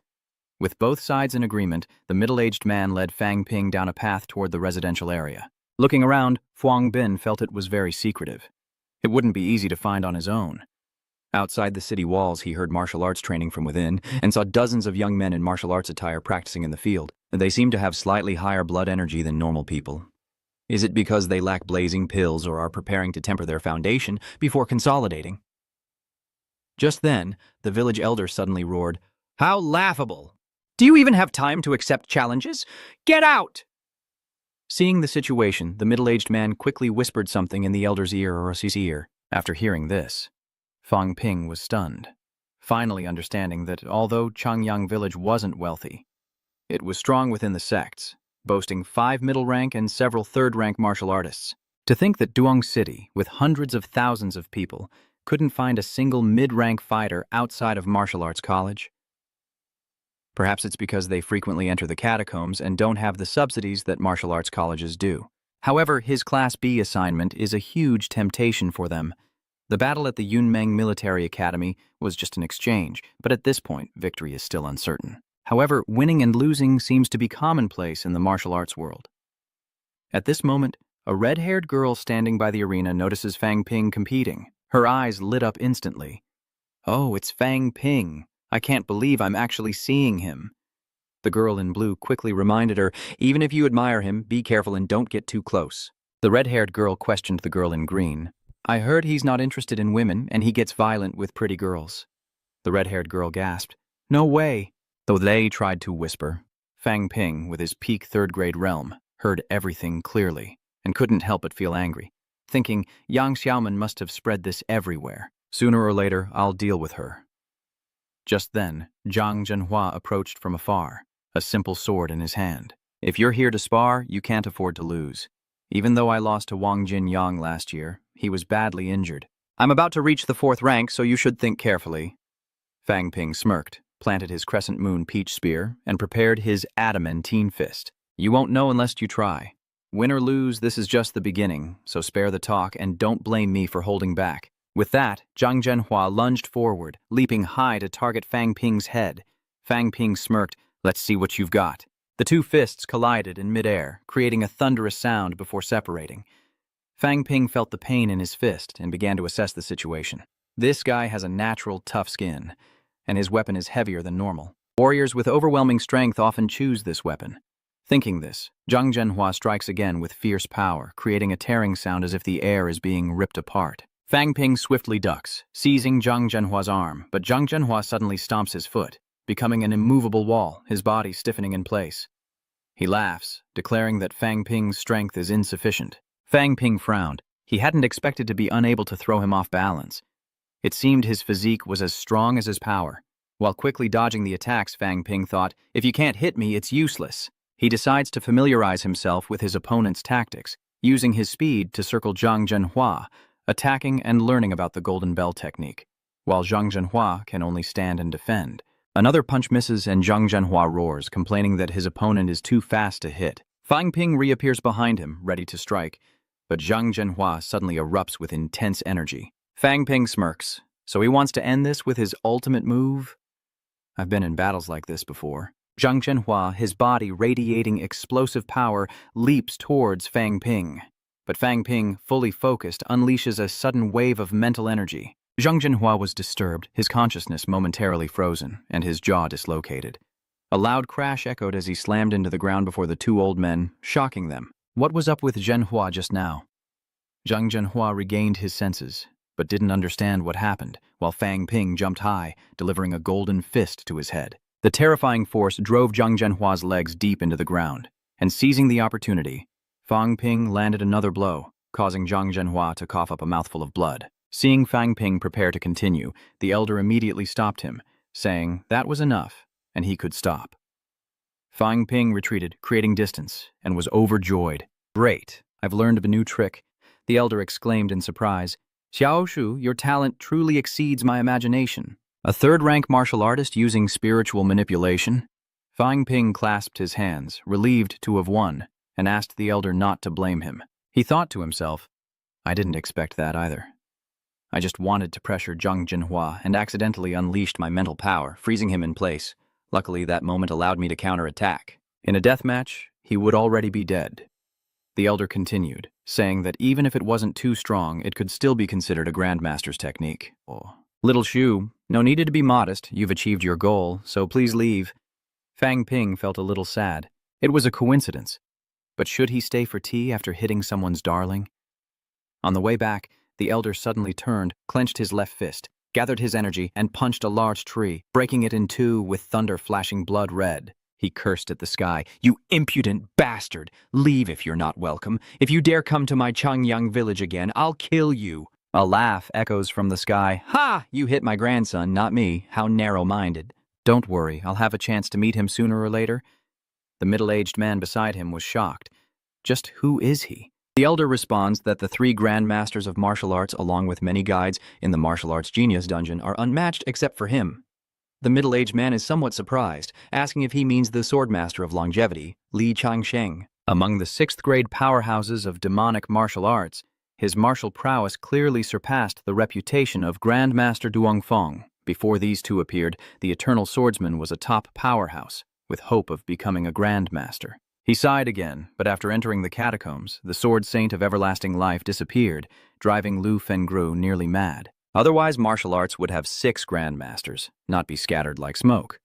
With both sides in agreement, the middle-aged man led Fang Ping down a path toward the residential area. Looking around, Fuang Bin felt it was very secretive. It wouldn't be easy to find on his own. Outside the city walls, he heard martial arts training from within and saw dozens of young men in martial arts attire practicing in the field. They seemed to have slightly higher blood energy than normal people. Is it because they lack blazing pills or are preparing to temper their foundation before consolidating? Just then, the village elder suddenly roared, "How laughable! Do you even have time to accept challenges? Get out!" Seeing the situation, the middle-aged man quickly whispered something in the elder's ear or his ear. After hearing this, Fang Ping was stunned, finally understanding that although Chongyang village wasn't wealthy, it was strong within the sects, boasting 5 middle-rank and several third-rank martial artists. To think that Duong City, with hundreds of thousands of people, couldn't find a single mid-rank fighter outside of martial arts college? Perhaps it's because they frequently enter the catacombs and don't have the subsidies that martial arts colleges do. However, his Class B assignment is a huge temptation for them. The battle at the Yunmeng Military Academy was just an exchange, but at this point, victory is still uncertain. However, winning and losing seems to be commonplace in the martial arts world. At this moment, a red-haired girl standing by the arena notices Fang Ping competing. Her eyes lit up instantly. "Oh, it's Fang Ping. I can't believe I'm actually seeing him." The girl in blue quickly reminded her, "Even if you admire him, be careful and don't get too close." The red-haired girl questioned the girl in green. "I heard he's not interested in women and he gets violent with pretty girls." The red-haired girl gasped, "No way." Though they tried to whisper, Fang Ping, with his peak third-grade realm, heard everything clearly and couldn't help but feel angry, thinking Yang Xiaoman must have spread this everywhere. Sooner or later, I'll deal with her. Just then, Zhang Zhenhua approached from afar, a simple sword in his hand. "If you're here to spar, you can't afford to lose. Even though I lost to Wang Jinyang last year, he was badly injured. I'm about to reach the 4th rank, so you should think carefully." Fang Ping smirked, planted his crescent moon peach spear, and prepared his adamantine fist. "You won't know unless you try. Win or lose, this is just the beginning, so spare the talk and don't blame me for holding back." With that, Zhang Zhenhua lunged forward, leaping high to target Fang Ping's head. Fang Ping smirked, "Let's see what you've got." The two fists collided in midair, creating a thunderous sound before separating. Fang Ping felt the pain in his fist and began to assess the situation. This guy has a natural tough skin, and his weapon is heavier than normal. Warriors with overwhelming strength often choose this weapon. Thinking this, Zhang Zhenhua strikes again with fierce power, creating a tearing sound as if the air is being ripped apart. Fang Ping swiftly ducks, seizing Zhang Zhenhua's arm, but Zhang Zhenhua suddenly stomps his foot, becoming an immovable wall, his body stiffening in place. He laughs, declaring that Fang Ping's strength is insufficient. Fang Ping frowned. He hadn't expected to be unable to throw him off balance. It seemed his physique was as strong as his power. While quickly dodging the attacks, Fang Ping thought, "If you can't hit me, it's useless." He decides to familiarize himself with his opponent's tactics, using his speed to circle Zhang Zhenhua, attacking and learning about the Golden Bell technique, while Zhang Zhenhua can only stand and defend. Another punch misses and Zhang Zhenhua roars, complaining that his opponent is too fast to hit. Fang Ping reappears behind him, ready to strike, but Zhang Zhenhua suddenly erupts with intense energy. Fang Ping smirks, so he wants to end this with his ultimate move? I've been in battles like this before. Zhang Zhenhua, his body radiating explosive power, leaps towards Fang Ping. But Fang Ping, fully focused, unleashes a sudden wave of mental energy. Zhang Zhenhua was disturbed, his consciousness momentarily frozen, and his jaw dislocated. A loud crash echoed as he slammed into the ground before the two old men, shocking them. What was up with Zhenhua just now? Zhang Zhenhua regained his senses, but didn't understand what happened, while Fang Ping jumped high, delivering a golden fist to his head. The terrifying force drove Zhang Zhenhua's legs deep into the ground, and seizing the opportunity, Fang Ping landed another blow, causing Zhang Zhenhua to cough up a mouthful of blood. Seeing Fang Ping prepare to continue, the elder immediately stopped him, saying that was enough, and he could stop. Fang Ping retreated, creating distance, and was overjoyed. Great, I've learned of a new trick, the elder exclaimed in surprise. Xiao Shu, your talent truly exceeds my imagination. A third-rank martial artist using spiritual manipulation? Fang Ping clasped his hands, relieved to have won, and asked the elder not to blame him. He thought to himself, I didn't expect that either. I just wanted to pressure Zhang Zhenhua and accidentally unleashed my mental power, freezing him in place. Luckily, that moment allowed me to counterattack. In a deathmatch, he would already be dead. The elder continued, saying that even if it wasn't too strong, it could still be considered a grandmaster's technique. Oh. Little Shu, no need to be modest, you've achieved your goal, so please leave. Fang Ping felt a little sad. It was a coincidence. But should he stay for tea after hitting someone's darling? On the way back, the elder suddenly turned, clenched his left fist, gathered his energy, and punched a large tree, breaking it in two with thunder flashing blood red. He cursed at the sky. You impudent bastard! Leave if you're not welcome. If you dare come to my Changyang village again, I'll kill you. A laugh echoes from the sky. Ha! You hit my grandson, not me. How narrow-minded. Don't worry, I'll have a chance to meet him sooner or later. The middle-aged man beside him was shocked. Just who is he? The elder responds that the 3 grandmasters of martial arts, along with many guides in the martial arts genius dungeon, are unmatched except for him. The middle-aged man is somewhat surprised, asking if he means the swordmaster of longevity, Li Changsheng. Among the 6th-grade powerhouses of demonic martial arts, his martial prowess clearly surpassed the reputation of Grandmaster Duongfeng. Before these two appeared, the Eternal Swordsman was a top powerhouse, with hope of becoming a Grandmaster. He sighed again, but after entering the catacombs, the Sword Saint of Everlasting Life disappeared, driving Lu Fengru nearly mad. Otherwise, martial arts would have 6 Grandmasters, not be scattered like smoke.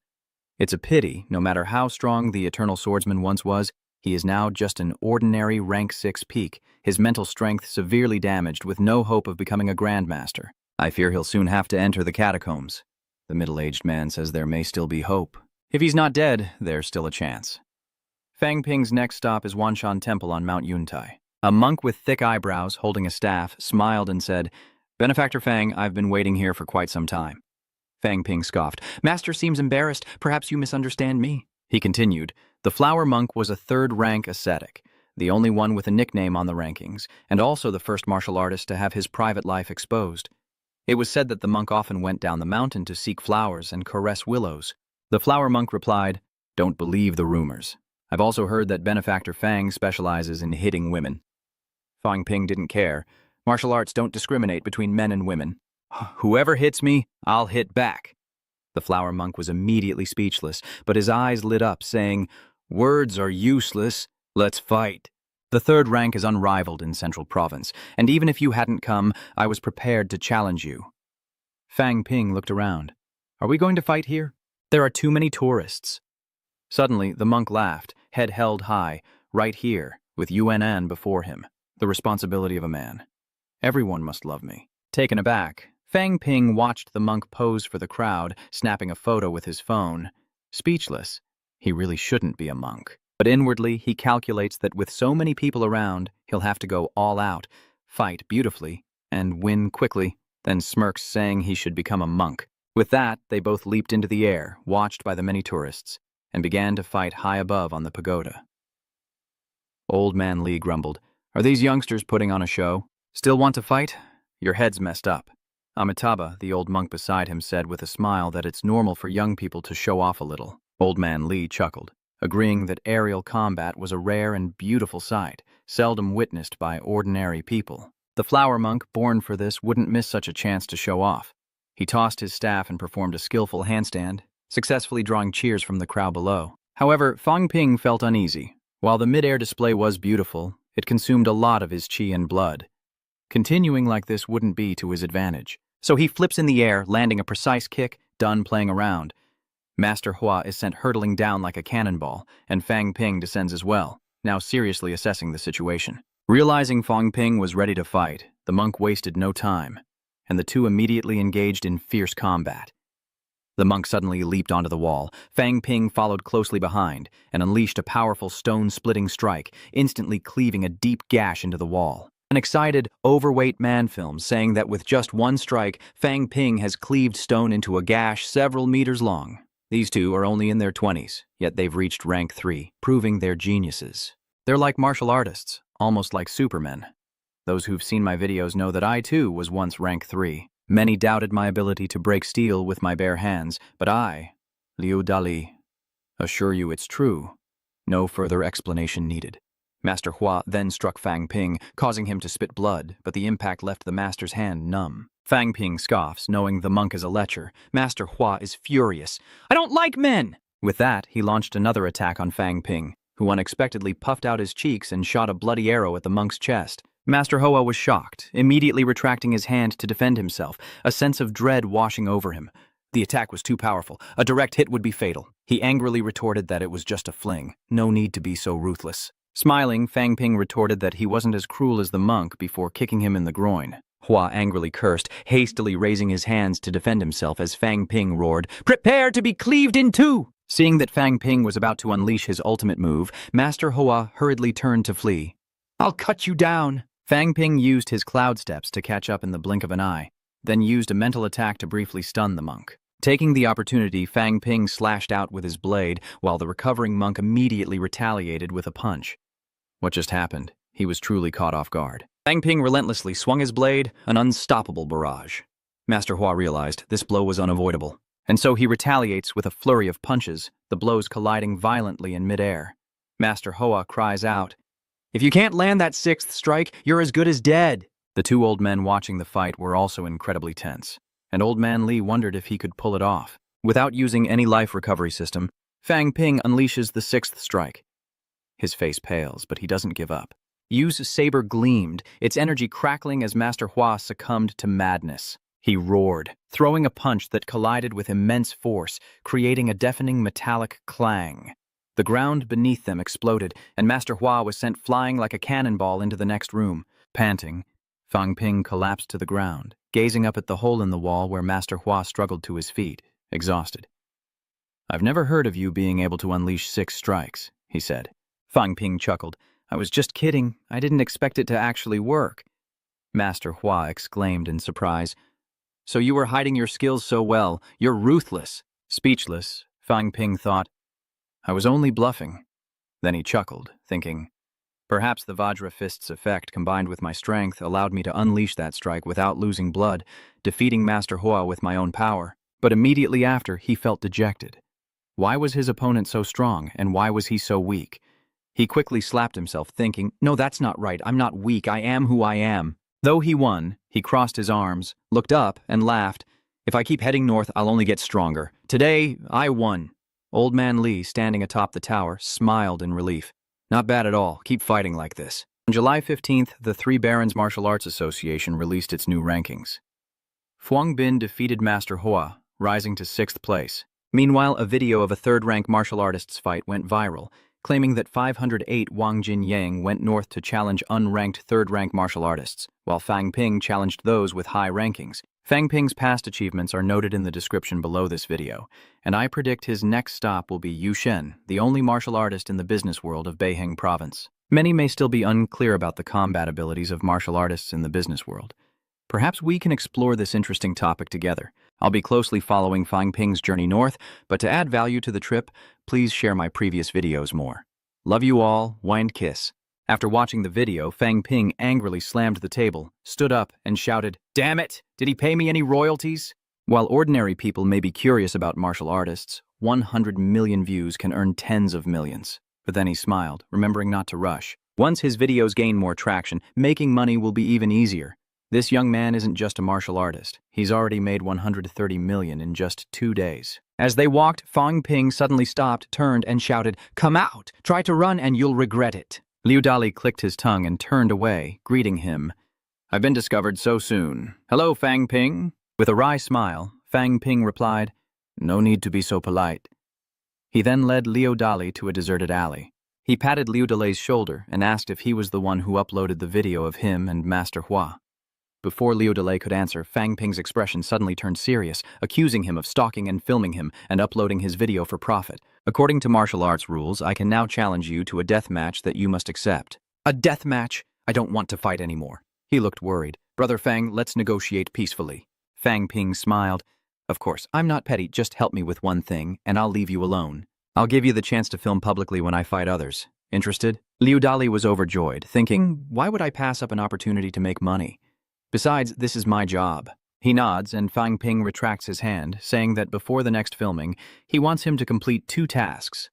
It's a pity, no matter how strong the Eternal Swordsman once was, he is now just an ordinary rank 6 peak, his mental strength severely damaged with no hope of becoming a Grandmaster. I fear he'll soon have to enter the catacombs. The middle-aged man says there may still be hope. If he's not dead, there's still a chance. Fang Ping's next stop is Wanshan Temple on Mount Yuntai. A monk with thick eyebrows, holding a staff, smiled and said, Benefactor Fang, I've been waiting here for quite some time. Fang Ping scoffed. Master seems embarrassed. Perhaps you misunderstand me. He continued, the flower monk was a 3rd-rank ascetic, the only one with a nickname on the rankings, and also the first martial artist to have his private life exposed. It was said that the monk often went down the mountain to seek flowers and caress willows. The flower monk replied, Don't believe the rumors. I've also heard that Benefactor Fang specializes in hitting women. Fang Ping didn't care. Martial arts don't discriminate between men and women. Whoever hits me, I'll hit back. The flower monk was immediately speechless, but his eyes lit up, saying, Words are useless. Let's fight. The 3rd rank is unrivaled in Central Province, and even if you hadn't come, I was prepared to challenge you. Fang Ping looked around. Are we going to fight here? There are too many tourists. Suddenly, the monk laughed, head held high, right here, with Yuan before him. The responsibility of a man. Everyone must love me. Taken aback, Fang Ping watched the monk pose for the crowd, snapping a photo with his phone. Speechless, he really shouldn't be a monk. But inwardly, he calculates that with so many people around, he'll have to go all out, fight beautifully, and win quickly, then smirks saying he should become a monk. With that, they both leaped into the air, watched by the many tourists, and began to fight high above on the pagoda. Old Man Li grumbled, Are these youngsters putting on a show? Still want to fight? Your head's messed up. Amitabha, the old monk beside him, said with a smile that it's normal for young people to show off a little. Old Man Li chuckled, agreeing that aerial combat was a rare and beautiful sight, seldom witnessed by ordinary people. The flower monk, born for this, wouldn't miss such a chance to show off. He tossed his staff and performed a skillful handstand, successfully drawing cheers from the crowd below. However, Fang Ping felt uneasy. While the mid-air display was beautiful, it consumed a lot of his chi and blood. Continuing like this wouldn't be to his advantage. So he flips in the air, landing a precise kick, done playing around. Master Hua is sent hurtling down like a cannonball, and Fang Ping descends as well, now seriously assessing the situation. Realizing Fang Ping was ready to fight, the monk wasted no time, and the two immediately engaged in fierce combat. The monk suddenly leaped onto the wall. Fang Ping followed closely behind and unleashed a powerful stone-splitting strike, instantly cleaving a deep gash into the wall. An excited, overweight man films saying that with just one strike, Fang Ping has cleaved stone into a gash several meters long. These two are only in their 20s, yet they've reached rank 3, proving they're geniuses. They're like martial artists, almost like supermen. Those who've seen my videos know that I, too, was once rank 3. Many doubted my ability to break steel with my bare hands, but I, Liu Dali, assure you it's true. No further explanation needed. Master Hua then struck Fang Ping, causing him to spit blood, but the impact left the master's hand numb. Fang Ping scoffs, knowing the monk is a lecher. Master Hua is furious. "I don't like men!" With that, he launched another attack on Fang Ping, who unexpectedly puffed out his cheeks and shot a bloody arrow at the monk's chest. Master Hoa was shocked, immediately retracting his hand to defend himself, a sense of dread washing over him. The attack was too powerful. A direct hit would be fatal. He angrily retorted that it was just a fling. No need to be so ruthless. Smiling, Fang Ping retorted that he wasn't as cruel as the monk before kicking him in the groin. Hua angrily cursed, hastily raising his hands to defend himself as Fang Ping roared, "Prepare to be cleaved in two!" Seeing that Fang Ping was about to unleash his ultimate move, Master Hoa hurriedly turned to flee. "I'll cut you down!" Fang Ping used his cloud steps to catch up in the blink of an eye, then used a mental attack to briefly stun the monk. Taking the opportunity, Fang Ping slashed out with his blade, while the recovering monk immediately retaliated with a punch. What just happened? He was truly caught off guard. Fang Ping relentlessly swung his blade, an unstoppable barrage. Master Hua realized this blow was unavoidable, and so he retaliates with a flurry of punches, the blows colliding violently in midair. Master Hoa cries out, "If you can't land that 6th strike, you're as good as dead." The two old men watching the fight were also incredibly tense, and Old Man Li wondered if he could pull it off. Without using any life recovery system, Fang Ping unleashes the 6th strike. His face pales, but he doesn't give up. Yu's saber gleamed, its energy crackling as Master Hua succumbed to madness. He roared, throwing a punch that collided with immense force, creating a deafening metallic clang. The ground beneath them exploded, and Master Hua was sent flying like a cannonball into the next room. Panting, Fang Ping collapsed to the ground, gazing up at the hole in the wall where Master Hua struggled to his feet, exhausted. "I've never heard of you being able to unleash 6 strikes, he said. Fang Ping chuckled. "I was just kidding. I didn't expect it to actually work." Master Hua exclaimed in surprise. "So you were hiding your skills so well. You're ruthless." Speechless, Fang Ping thought, "I was only bluffing." Then he chuckled, thinking, perhaps the Vajra Fist's effect combined with my strength allowed me to unleash that strike without losing blood, defeating Master Hua with my own power. But immediately after, he felt dejected. Why was his opponent so strong, and why was he so weak? He quickly slapped himself, thinking, "No, that's not right. I'm not weak. I am who I am." Though he won, he crossed his arms, looked up, and laughed. "If I keep heading north, I'll only get stronger. Today, I won." Old Man Li, standing atop the tower, smiled in relief. "Not bad at all. Keep fighting like this." On July 15th, the Three Barons Martial Arts Association released its new rankings. Fuang Bin defeated Master Hua, rising to 6th place. Meanwhile, a video of a third-rank martial artists fight went viral, claiming that 508 Wang Jin Yang went north to challenge unranked third-rank martial artists, while Fang Ping challenged those with high rankings. Fang Ping's past achievements are noted in the description below this video, and I predict his next stop will be Yu Shen, the only martial artist in the business world of Beiheng Province. Many may still be unclear about the combat abilities of martial artists in the business world. Perhaps we can explore this interesting topic together. I'll be closely following Fang Ping's journey north, but to add value to the trip, please share my previous videos more. Love you all, wind kiss. After watching the video, Fang Ping angrily slammed the table, stood up, and shouted, "Damn it! Did he pay me any royalties?" While ordinary people may be curious about martial artists, 100 million views can earn tens of millions. But then he smiled, remembering not to rush. Once his videos gain more traction, making money will be even easier. This young man isn't just a martial artist. He's already made 130 million in just 2 days. As they walked, Fang Ping suddenly stopped, turned, and shouted, "Come out! Try to run and you'll regret it." Liu Dali clicked his tongue and turned away, greeting him. "I've been discovered so soon. Hello, Fang Ping." With a wry smile, Fang Ping replied, No need to be so polite. He then led Liu Dali to a deserted alley. He patted Liu Dali's shoulder and asked if he was the one who uploaded the video of him and Master Hua. Before Liu Dalai could answer, Fang Ping's expression suddenly turned serious, accusing him of stalking and filming him and uploading his video for profit. According to martial arts rules, I can now challenge you to a death match that you must accept. A death match? I don't want to fight anymore. He looked worried. Brother Fang, let's negotiate peacefully. Fang Ping smiled. Of course, I'm not petty, just help me with one thing, and I'll leave you alone. I'll give you the chance to film publicly when I fight others. Interested? Liu Dali was overjoyed, thinking, why would I pass up an opportunity to make money? Besides, this is my job. He nods, and Fang Ping retracts his hand, saying that before the next filming, he wants him to complete 2 tasks.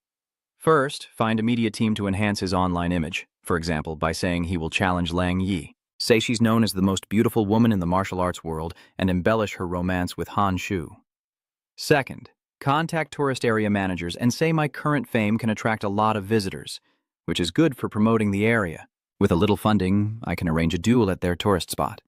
First, find a media team to enhance his online image, for example, by saying he will challenge Lang Yi. Say she's known as the most beautiful woman in the martial arts world and embellish her romance with Han Shu. Second, contact tourist area managers and say my current fame can attract a lot of visitors, which is good for promoting the area. With a little funding, I can arrange a duel at their tourist spot.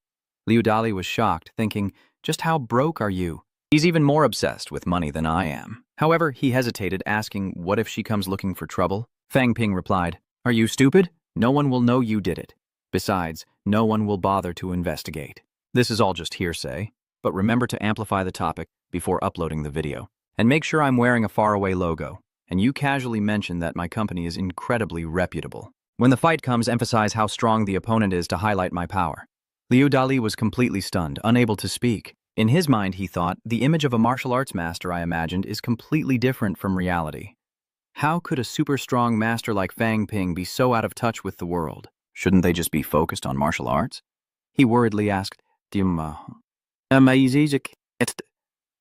Liu Dali was shocked, thinking, just how broke are you? He's even more obsessed with money than I am. However, he hesitated, asking, what if she comes looking for trouble? Fang Ping replied, are you stupid? No one will know you did it. Besides, no one will bother to investigate. This is all just hearsay, but remember to amplify the topic before uploading the video. And make sure I'm wearing a faraway logo, and you casually mention that my company is incredibly reputable. When the fight comes, emphasize how strong the opponent is to highlight my power. Liu Dali was completely stunned, unable to speak. In his mind, he thought, the image of a martial arts master I imagined is completely different from reality. How could a super strong master like Fang Ping be so out of touch with the world? Shouldn't they just be focused on martial arts? He worriedly asked,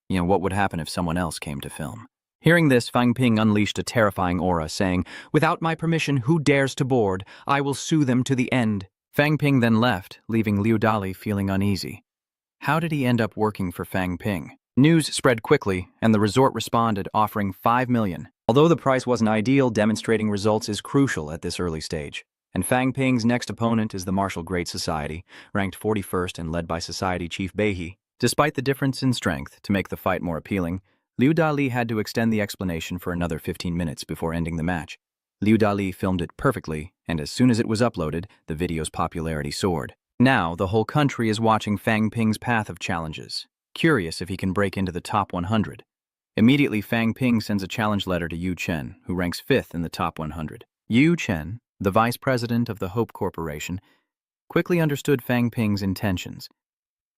what would happen if someone else came to film? Hearing this, Fang Ping unleashed a terrifying aura, saying, without my permission, who dares to board? I will sue them to the end. Fang Ping then left, leaving Liu Dali feeling uneasy. How did he end up working for Fang Ping? News spread quickly, and the resort responded, offering $5 million. Although the price wasn't ideal, demonstrating results is crucial at this early stage. And Fang Ping's next opponent is the Martial Great Society, ranked 41st and led by Society Chief Beihe. Despite the difference in strength, to make the fight more appealing, Liu Dali had to extend the explanation for another 15 minutes before ending the match. Liu Dali filmed it perfectly, and as soon as it was uploaded, the video's popularity soared. Now, the whole country is watching Fang Ping's path of challenges, curious if he can break into the top 100. Immediately, Fang Ping sends a challenge letter to Yu Chen, who ranks 5th in the top 100. Yu Chen, the vice president of the Hope Corporation, quickly understood Fang Ping's intentions,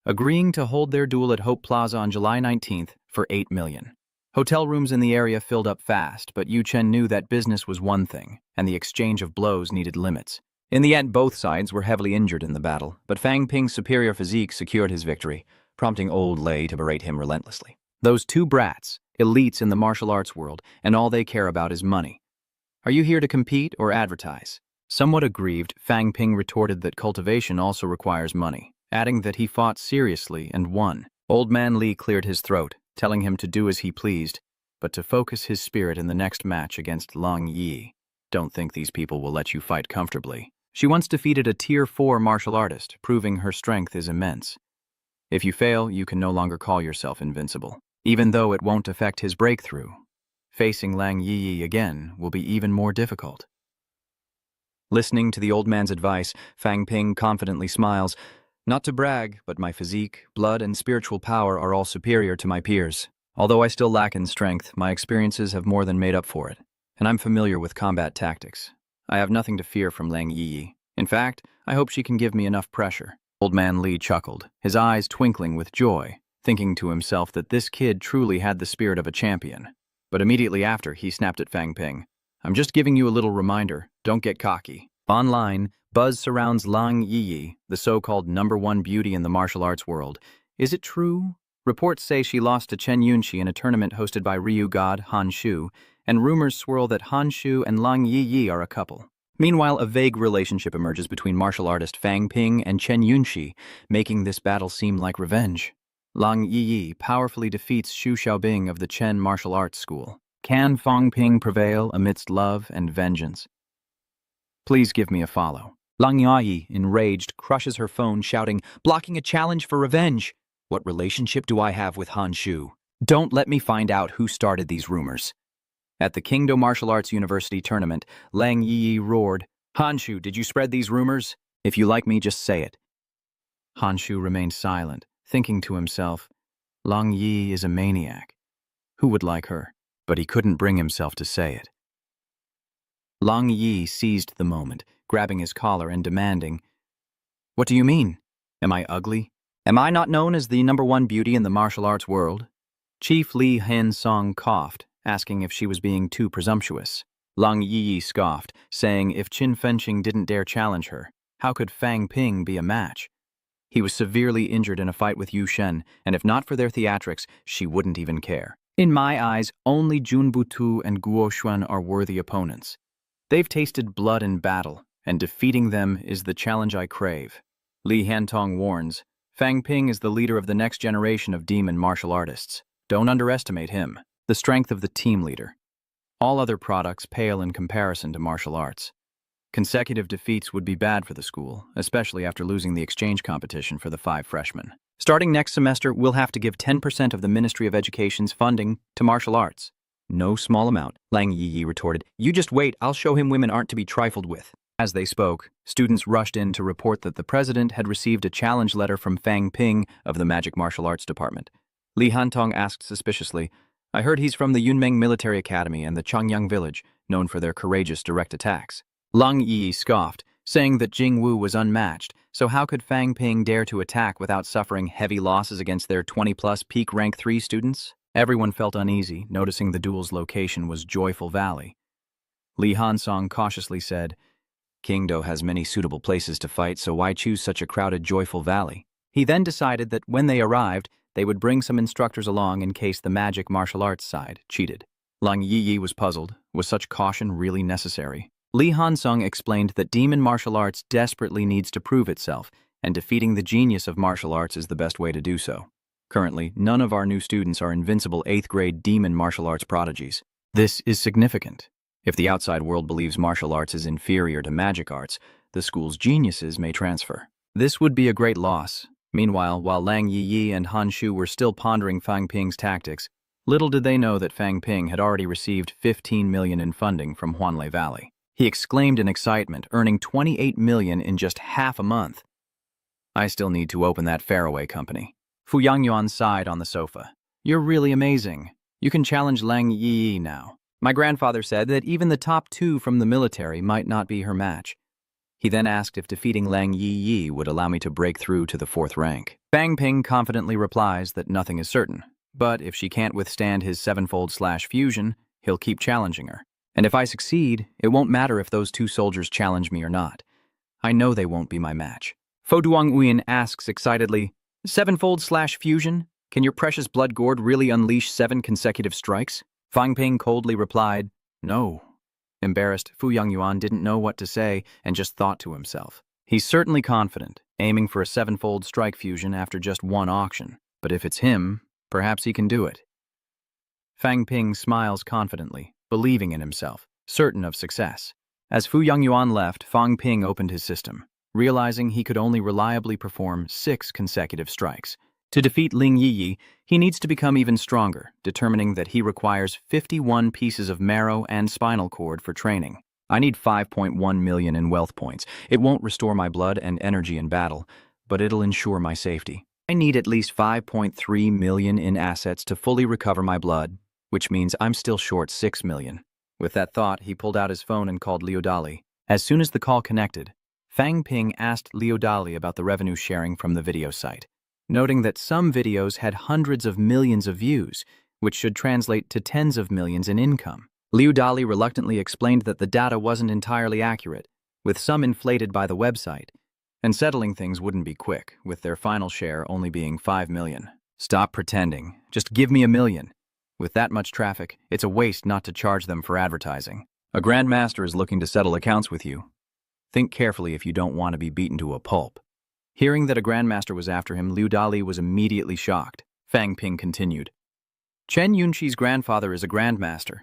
agreeing to hold their duel at Hope Plaza on July 19th for $8 million. Hotel rooms in the area filled up fast, but Yu Chen knew that business was one thing, and the exchange of blows needed limits. In the end, both sides were heavily injured in the battle, but Fang Ping's superior physique secured his victory, prompting old Lei to berate him relentlessly. Those two brats, elites in the martial arts world, and all they care about is money. Are you here to compete or advertise? Somewhat aggrieved, Fang Ping retorted that cultivation also requires money, adding that he fought seriously and won. Old Man Li cleared his throat, telling him to do as he pleased, but to focus his spirit in the next match against Lang Yi. Don't think these people will let you fight comfortably. She once defeated a Tier 4 martial artist, proving her strength is immense. If you fail, you can no longer call yourself invincible. Even though it won't affect his breakthrough, facing Lang Yi again will be even more difficult. Listening to the old man's advice, Fang Ping confidently smiles. Not to brag, but my physique, blood, and spiritual power are all superior to my peers. Although I still lack in strength, my experiences have more than made up for it, and I'm familiar with combat tactics. I have nothing to fear from Lang Yi. In fact, I hope she can give me enough pressure. Old Man Li chuckled, his eyes twinkling with joy, thinking to himself that this kid truly had the spirit of a champion. But immediately after, he snapped at Fang Ping. I'm just giving you a little reminder, don't get cocky. Online, buzz surrounds Lang Yi, the so-called #1 beauty in the martial arts world. Is it true? Reports say she lost to Chen Yunxi in a tournament hosted by Ryu god Han Shu, and rumors swirl that Han Shu and Lang Yi are a couple. Meanwhile, a vague relationship emerges between martial artist Fang Ping and Chen Yunxi, making this battle seem like revenge. Lang Yi powerfully defeats Xu Xiaobing of the Chen martial arts school. Can Fang Ping prevail amidst love and vengeance? Please give me a follow. Lang Yi, enraged, crushes her phone, shouting, blocking a challenge for revenge. What relationship do I have with Han Shu? Don't let me find out who started these rumors. At the Kingdo Martial Arts University tournament, Lang Yi roared, Hanshu, did you spread these rumors? If you like me, just say it. Hanshu remained silent, thinking to himself, Lang Yi is a maniac. Who would like her? But he couldn't bring himself to say it. Lang Yi seized the moment, grabbing his collar and demanding, What do you mean? Am I ugly? Am I not known as the #1 beauty in the martial arts world? Chief Li Hin Song coughed, asking if she was being too presumptuous. Lang Yi scoffed, saying if Qin Fenqing didn't dare challenge her, how could Fang Ping be a match? He was severely injured in a fight with Yu Shen, and if not for their theatrics, she wouldn't even care. In my eyes, only Jun Butu and Guo Xuan are worthy opponents. They've tasted blood in battle, and defeating them is the challenge I crave. Li Hantong warns, Fang Ping is the leader of the next generation of demon martial artists. Don't underestimate him. The strength of the team leader. All other products pale in comparison to martial arts. Consecutive defeats would be bad for the school, especially after losing the exchange competition for the 5 freshmen. Starting next semester, we'll have to give 10% of the Ministry of Education's funding to martial arts. No small amount, Lang Yi retorted. You just wait, I'll show him women aren't to be trifled with. As they spoke, students rushed in to report that the president had received a challenge letter from Fang Ping of the Magic Martial Arts Department. Li Hantong asked suspiciously, I heard he's from the Yunmeng Military Academy and the Changyang Village, known for their courageous direct attacks. Lang Yi scoffed, saying that Jing Wu was unmatched, so how could Fang Ping dare to attack without suffering heavy losses against their 20-plus peak rank 3 students? Everyone felt uneasy, noticing the duel's location was Joyful Valley. Li Hansong cautiously said, Kingdo has many suitable places to fight, so why choose such a crowded Joyful Valley? He then decided that when they arrived, they would bring some instructors along in case the magic martial arts side cheated. Lang Yi was puzzled. Was such caution really necessary? Li Hansong explained that demon martial arts desperately needs to prove itself, and defeating the genius of martial arts is the best way to do so. Currently, none of our new students are invincible 8th grade demon martial arts prodigies. This is significant. If the outside world believes martial arts is inferior to magic arts, the school's geniuses may transfer. This would be a great loss. Meanwhile, while Lang Yi and Han Shu were still pondering Fang Ping's tactics, little did they know that Fang Ping had already received $15 million in funding from Huanlei Valley. He exclaimed in excitement, earning $28 million in just half a month. I still need to open that faraway company. Fu Yangyuan sighed on the sofa. You're really amazing. You can challenge Lang Yi now. My grandfather said that even the top 2 from the military might not be her match. He then asked if defeating Lang Yi would allow me to break through to the 4th rank. Fang Ping confidently replies that nothing is certain, but if she can't withstand his 7-fold/fusion, he'll keep challenging her. And if I succeed, it won't matter if those 2 soldiers challenge me or not. I know they won't be my match. Fo Duanguyen asks excitedly, 7-fold/fusion? Can your precious blood gourd really unleash 7 consecutive strikes? Fang Ping coldly replied, No. Embarrassed, Fu Yangyuan didn't know what to say and just thought to himself. He's certainly confident, aiming for a 7-fold strike fusion after just 1 auction. But if it's him, perhaps he can do it. Fang Ping smiles confidently, believing in himself, certain of success. As Fu Yangyuan left, Fang Ping opened his system, realizing he could only reliably perform 6 consecutive strikes. To defeat Ling Yi, he needs to become even stronger, determining that he requires 51 pieces of marrow and spinal cord for training. I need 5.1 million in wealth points. It won't restore my blood and energy in battle, but it'll ensure my safety. I need at least 5.3 million in assets to fully recover my blood, which means I'm still short 6 million. With that thought, he pulled out his phone and called Liu Dali. As soon as the call connected, Fang Ping asked Liu Dali about the revenue sharing from the video site, noting that some videos had hundreds of millions of views, which should translate to tens of millions in income. Liu Dali reluctantly explained that the data wasn't entirely accurate, with some inflated by the website, and settling things wouldn't be quick, with their final share only being 5 million. Stop pretending. Just give me $1 million. With that much traffic, it's a waste not to charge them for advertising. A grandmaster is looking to settle accounts with you. Think carefully if you don't want to be beaten to a pulp. Hearing that a grandmaster was after him, Liu Dali was immediately shocked. Fang Ping continued. Chen Yunqi's grandfather is a grandmaster.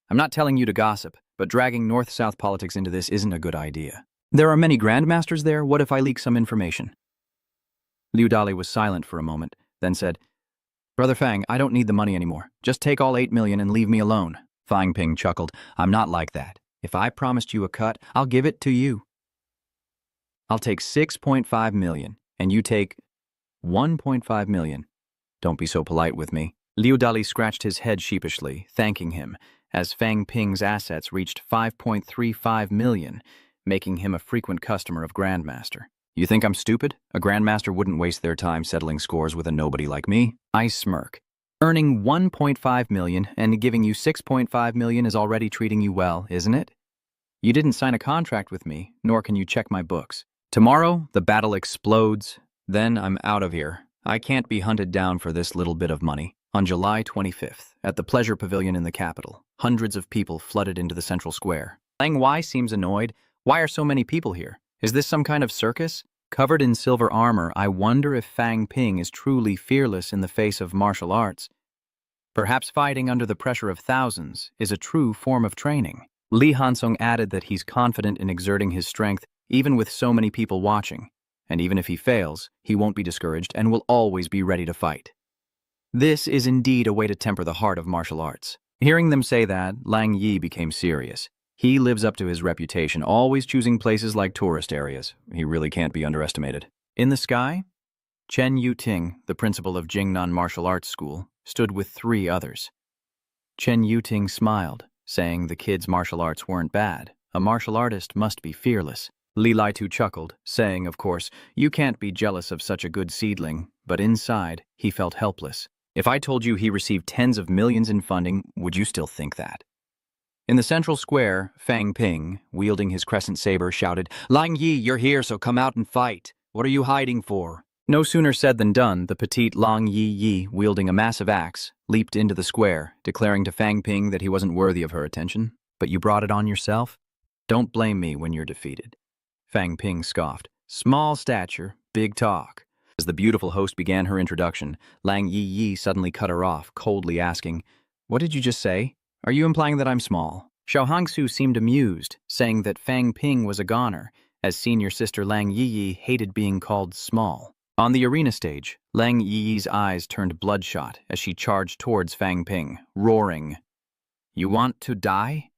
I'm not telling you to gossip, but dragging North-South politics into this isn't a good idea. There are many grandmasters there. What if I leak some information? Liu Dali was silent for a moment, then said, Brother Fang, I don't need the money anymore. Just take all 8 million and leave me alone. Fang Ping chuckled. I'm not like that. If I promised you a cut, I'll give it to you. I'll take 6.5 million, and you take 1.5 million. Don't be so polite with me. Liu Dali scratched his head sheepishly, thanking him, as Fang Ping's assets reached 5.35 million, making him a frequent customer of Grandmaster. You think I'm stupid? A Grandmaster wouldn't waste their time settling scores with a nobody like me. I smirk. Earning 1.5 million and giving you 6.5 million is already treating you well, isn't it? You didn't sign a contract with me, nor can you check my books. Tomorrow, the battle explodes. Then I'm out of here. I can't be hunted down for this little bit of money. On July 25th, at the Pleasure Pavilion in the capital, hundreds of people flooded into the central square. Lang Wai seems annoyed. Why are so many people here? Is this some kind of circus? Covered in silver armor, I wonder if Fang Ping is truly fearless in the face of martial arts. Perhaps fighting under the pressure of thousands is a true form of training. Li Hansong added that he's confident in exerting his strength even with so many people watching, and even if he fails, he won't be discouraged and will always be ready to fight. This is indeed a way to temper the heart of martial arts. Hearing them say that, Lang Yi became serious. He lives up to his reputation, always choosing places like tourist areas. He really can't be underestimated. In the sky, Chen Yuting, the principal of Jingnan Martial Arts School, stood with 3 others. Chen Yuting smiled, saying the kids' martial arts weren't bad. A martial artist must be fearless. Li Laitu chuckled, saying, of course, you can't be jealous of such a good seedling, but inside, he felt helpless. If I told you he received tens of millions in funding, would you still think that? In the central square, Fang Ping, wielding his crescent saber, shouted, Lang Yi, you're here, so come out and fight. What are you hiding for? No sooner said than done, the petite Lang Yi, wielding a massive axe, leaped into the square, declaring to Fang Ping that he wasn't worthy of her attention. But you brought it on yourself? Don't blame me when you're defeated. Fang Ping scoffed. Small stature, big talk. As the beautiful host began her introduction, Lang Yi suddenly cut her off, coldly asking, What did you just say? Are you implying that I'm small? Xiao Hangsu seemed amused, saying that Fang Ping was a goner, as senior sister Lang Yi hated being called small. On the arena stage, Lang Yi's eyes turned bloodshot as she charged towards Fang Ping, roaring, You want to die?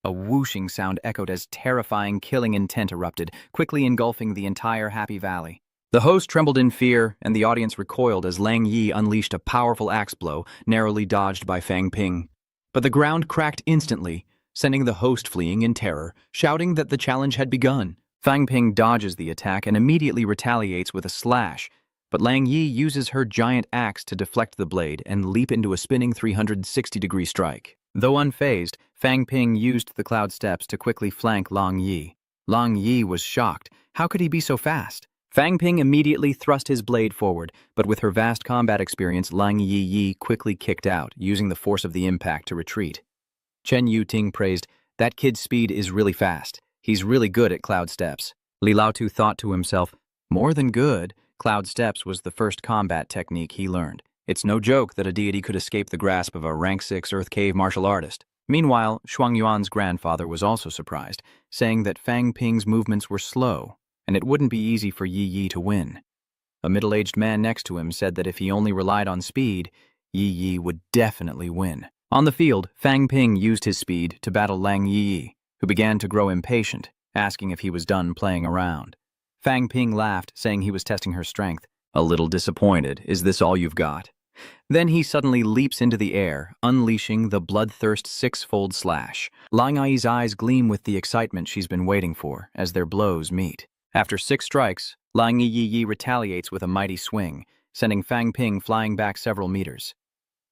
A whooshing sound echoed as terrifying killing intent erupted, quickly engulfing the entire Happy Valley. The host trembled in fear, and the audience recoiled as Lang Yi unleashed a powerful axe blow, narrowly dodged by Fang Ping. But the ground cracked instantly, sending the host fleeing in terror, shouting that the challenge had begun. Fang Ping dodges the attack and immediately retaliates with a slash, but Lang Yi uses her giant axe to deflect the blade and leap into a spinning 360-degree strike. Though unfazed, Fang Ping used the cloud steps to quickly flank Lang Yi. Lang Yi was shocked. How could he be so fast? Fang Ping immediately thrust his blade forward, but with her vast combat experience, Lang Yi quickly kicked out, using the force of the impact to retreat. Chen Yuting praised, That kid's speed is really fast. He's really good at cloud steps. Li Laotu thought to himself, More than good, cloud steps was the first combat technique he learned. It's no joke that a deity could escape the grasp of a rank 6 Earth Cave martial artist. Meanwhile, Shuang Yuan's grandfather was also surprised, saying that Fang Ping's movements were slow, and it wouldn't be easy for Yi to win. A middle-aged man next to him said that if he only relied on speed, Yi would definitely win. On the field, Fang Ping used his speed to battle Lang Yi, who began to grow impatient, asking if he was done playing around. Fang Ping laughed, saying he was testing her strength. A little disappointed, is this all you've got? Then he suddenly leaps into the air, unleashing the bloodthirst 6-fold slash. Lang Yi's eyes gleam with the excitement she's been waiting for as their blows meet. After 6 strikes, Lang Yi retaliates with a mighty swing, sending Fang Ping flying back several meters.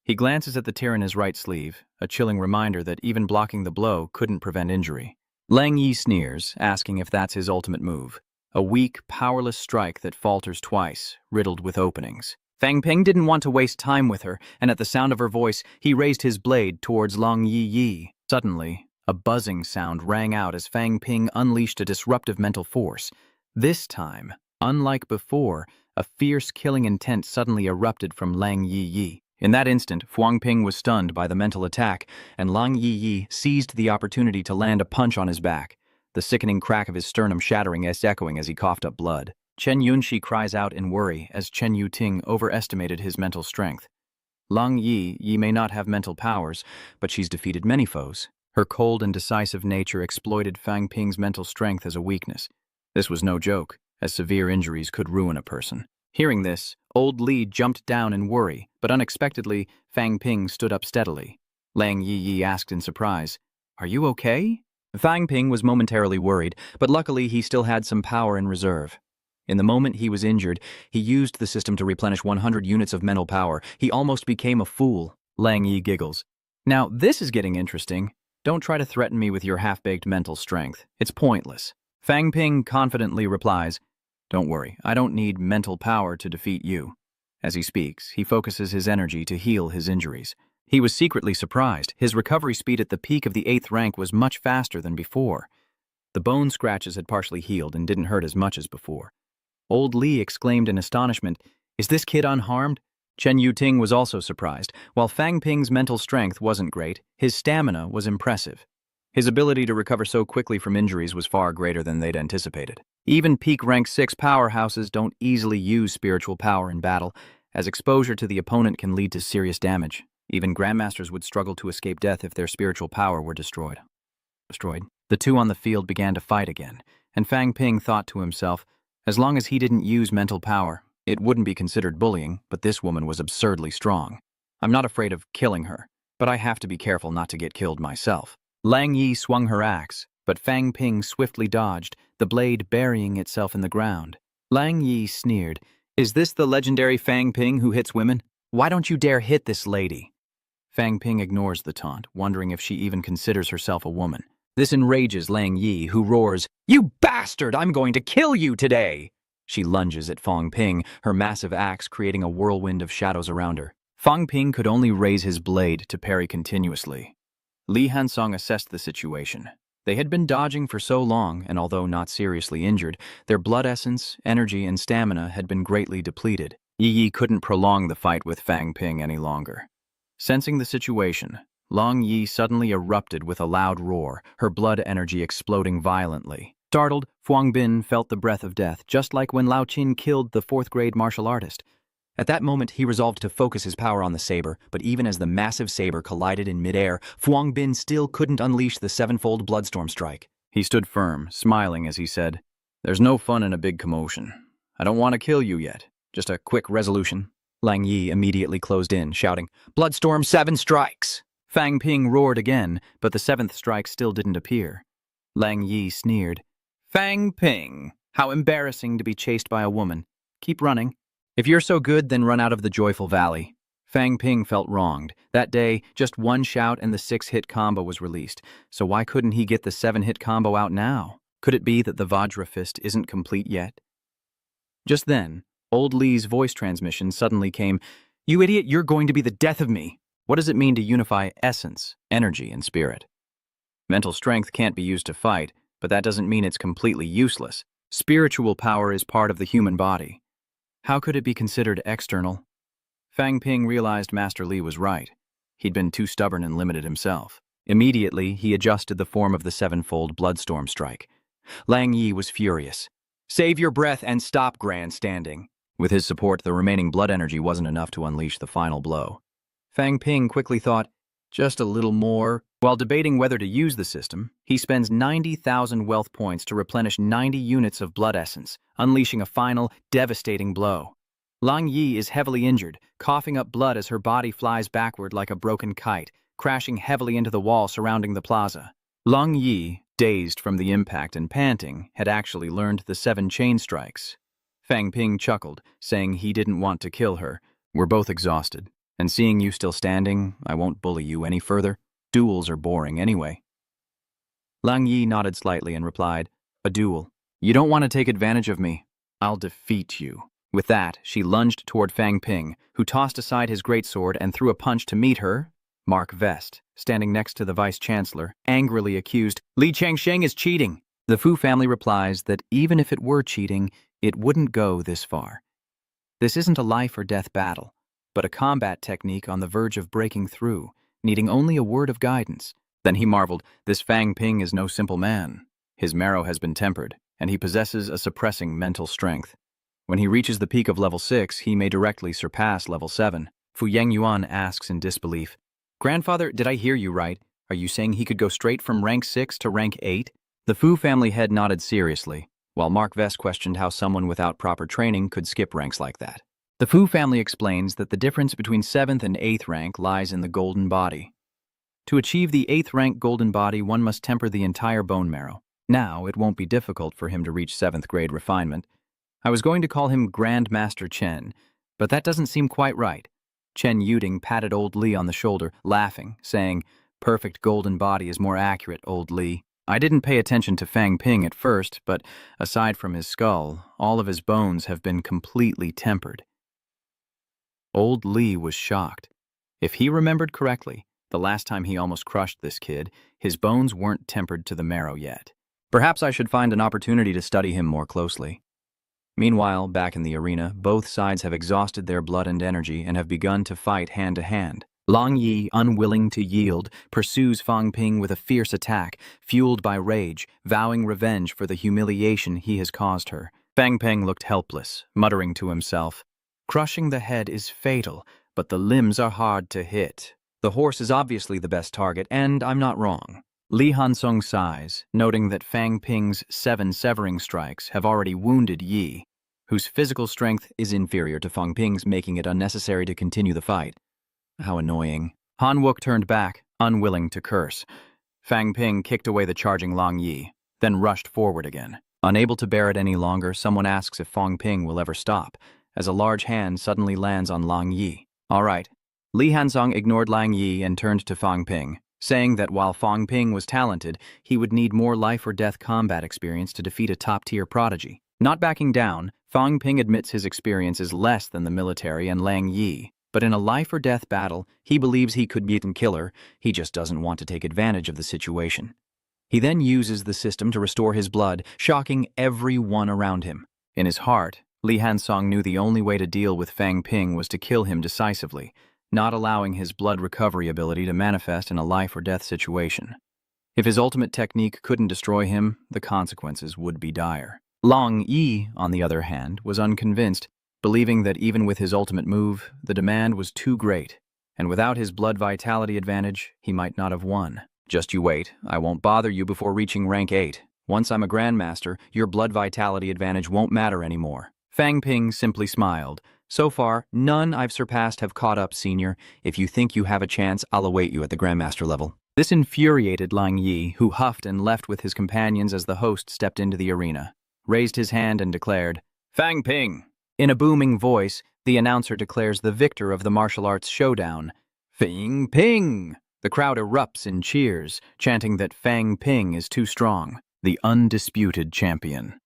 He glances at the tear in his right sleeve, a chilling reminder that even blocking the blow couldn't prevent injury. Lang Yi sneers, asking if that's his ultimate move. A weak, powerless strike that falters twice, riddled with openings. Fang Ping didn't want to waste time with her, and at the sound of her voice, he raised his blade towards Lang Yi. Suddenly, a buzzing sound rang out as Fang Ping unleashed a disruptive mental force. This time, unlike before, a fierce killing intent suddenly erupted from Lang Yi. In that instant, Fuang Ping was stunned by the mental attack, and Lang Yi seized the opportunity to land a punch on his back, the sickening crack of his sternum shattering as echoing as he coughed up blood. Chen Yunxi cries out in worry as Chen Yuting overestimated his mental strength. Lang Yi may not have mental powers, but she's defeated many foes. Her cold and decisive nature exploited Fang Ping's mental strength as a weakness. This was no joke, as severe injuries could ruin a person. Hearing this, old Li jumped down in worry, but unexpectedly, Fang Ping stood up steadily. Lang Yi asked in surprise, "Are you okay?" Fang Ping was momentarily worried, but luckily he still had some power in reserve. In the moment he was injured, he used the system to replenish 100 units of mental power. He almost became a fool. Lang Yi giggles. "Now, this is getting interesting. Don't try to threaten me with your half-baked mental strength. It's pointless." Fang Ping confidently replies, "Don't worry, I don't need mental power to defeat you." As he speaks, he focuses his energy to heal his injuries. He was secretly surprised. His recovery speed at the peak of the 8th rank was much faster than before. The bone scratches had partially healed and didn't hurt as much as before. Old Li exclaimed in astonishment, "Is this kid unharmed?" Chen Yuting was also surprised. While Fang Ping's mental strength wasn't great, his stamina was impressive. His ability to recover so quickly from injuries was far greater than they'd anticipated. Even peak rank 6 powerhouses don't easily use spiritual power in battle, as exposure to the opponent can lead to serious damage. Even grandmasters would struggle to escape death if their spiritual power were destroyed. The two on the field began to fight again, and Fang Ping thought to himself, as long as he didn't use mental power, it wouldn't be considered bullying, but this woman was absurdly strong. I'm not afraid of killing her, but I have to be careful not to get killed myself. Lang Yi swung her axe, but Fang Ping swiftly dodged, the blade burying itself in the ground. Lang Yi sneered, "Is this the legendary Fang Ping who hits women? Why don't you dare hit this lady?" Fang Ping ignores the taunt, wondering if she even considers herself a woman. This enrages Lang Yi, who roars, "You bastard! I'm going to kill you today!" She lunges at Fang Ping, her massive axe creating a whirlwind of shadows around her. Fang Ping could only raise his blade to parry continuously. Li Hansong assessed the situation. They had been dodging for so long, and although not seriously injured, their blood essence, energy, and stamina had been greatly depleted. Yi couldn't prolong the fight with Fang Ping any longer. Sensing the situation, Lang Yi suddenly erupted with a loud roar, her blood energy exploding violently. Startled, Fuang Bin felt the breath of death, just like when Lao Qin killed the 4th-grade martial artist. At that moment, he resolved to focus his power on the saber, but even as the massive saber collided in midair, Fuang Bin still couldn't unleash the 7-fold Bloodstorm strike. He stood firm, smiling as he said, "There's no fun in a big commotion. I don't want to kill you yet. Just a quick resolution." Lang Yi immediately closed in, shouting, "Bloodstorm 7 strikes!" Fang Ping roared again, but the 7th strike still didn't appear. Lang Yi sneered, "Fang Ping, how embarrassing to be chased by a woman. Keep running. If you're so good, then run out of the Joyful Valley." Fang Ping felt wronged. That day, just one shout and the 6-hit combo was released, so why couldn't he get the 7-hit combo out now? Could it be that the Vajra Fist isn't complete yet? Just then, old Li's voice transmission suddenly came, "You idiot, you're going to be the death of me." What does it mean to unify essence, energy, and spirit? Mental strength can't be used to fight, but that doesn't mean it's completely useless. Spiritual power is part of the human body. How could it be considered external? Fang Ping realized Master Li was right. He'd been too stubborn and limited himself. Immediately, he adjusted the form of the 7-fold Bloodstorm strike. Lang Yi was furious. "Save your breath and stop grandstanding." With his support, the remaining blood energy wasn't enough to unleash the final blow. Fang Ping quickly thought, "Just a little more." While debating whether to use the system, he spends 90,000 wealth points to replenish 90 units of blood essence, unleashing a final, devastating blow. Lang Yi is heavily injured, coughing up blood as her body flies backward like a broken kite, crashing heavily into the wall surrounding the plaza. Lang Yi, dazed from the impact and panting, had actually learned the 7 chain strikes. Fang Ping chuckled, saying he didn't want to kill her. "We're both exhausted. And seeing you still standing, I won't bully you any further. Duels are boring anyway." Lang Yi nodded slightly and replied, "A duel. You don't want to take advantage of me. I'll defeat you." With that, she lunged toward Fang Ping, who tossed aside his greatsword and threw a punch to meet her. Mark Vest, standing next to the vice-chancellor, angrily accused, "Li Changsheng is cheating." The Fu family replies that even if it were cheating, it wouldn't go this far. This isn't a life-or-death battle, but a combat technique on the verge of breaking through, needing only a word of guidance. Then he marveled, this Fang Ping is no simple man. His marrow has been tempered, and he possesses a suppressing mental strength. When he reaches the peak of level 6, he may directly surpass level 7. Fu Yangyuan asks in disbelief. Grandfather, did I hear you right? Are you saying he could go straight from rank 6 to rank 8? The Fu family head nodded seriously, while Mark Vest questioned how someone without proper training could skip ranks like that. The Fu family explains that the difference between 7th and 8th rank lies in the golden body. To achieve the 8th rank golden body, one must temper the entire bone marrow. Now, it won't be difficult for him to reach 7th grade refinement. I was going to call him Grandmaster Chen, but that doesn't seem quite right. Chen Yuding patted old Li on the shoulder, laughing, saying, Perfect golden body is more accurate, old Li. I didn't pay attention to Fang Ping at first, but aside from his skull, all of his bones have been completely tempered. Old Li was shocked. If he remembered correctly, the last time he almost crushed this kid, his bones weren't tempered to the marrow yet. Perhaps I should find an opportunity to study him more closely. Meanwhile, back in the arena, both sides have exhausted their blood and energy and have begun to fight hand to hand. Lang Yi, unwilling to yield, pursues Fang Ping with a fierce attack, fueled by rage, vowing revenge for the humiliation he has caused her. Fang Ping looked helpless, muttering to himself, Crushing the head is fatal, but the limbs are hard to hit. The horse is obviously the best target, and I'm not wrong. Li Hansong sighs, noting that Fang Ping's 7 severing strikes have already wounded Yi, whose physical strength is inferior to Fang Ping's, making it unnecessary to continue the fight. How annoying. Han Wook turned back, unwilling to curse. Fang Ping kicked away the charging Lang Yi, then rushed forward again. Unable to bear it any longer, someone asks if Fang Ping will ever stop, as a large hand suddenly lands on Lang Yi. All right. Li Hansong ignored Lang Yi and turned to Fang Ping, saying that while Fang Ping was talented, he would need more life-or-death combat experience to defeat a top-tier prodigy. Not backing down, Fang Ping admits his experience is less than the military and Lang Yi, but in a life-or-death battle, he believes he could beat and kill her. He just doesn't want to take advantage of the situation. He then uses the system to restore his blood, shocking everyone around him. In his heart, Li Hansong knew the only way to deal with Fang Ping was to kill him decisively, not allowing his blood recovery ability to manifest in a life-or-death situation. If his ultimate technique couldn't destroy him, the consequences would be dire. Lang Yi, on the other hand, was unconvinced, believing that even with his ultimate move, the demand was too great, and without his blood vitality advantage, he might not have won. Just you wait, I won't bother you before reaching rank 8. Once I'm a grandmaster, your blood vitality advantage won't matter anymore. Fang Ping simply smiled. So far, none I've surpassed have caught up, senior. If you think you have a chance, I'll await you at the grandmaster level. This infuriated Lang Yi, who huffed and left with his companions as the host stepped into the arena, raised his hand and declared, Fang Ping! In a booming voice, the announcer declares the victor of the martial arts showdown, Fang Ping! The crowd erupts in cheers, chanting that Fang Ping is too strong, the undisputed champion.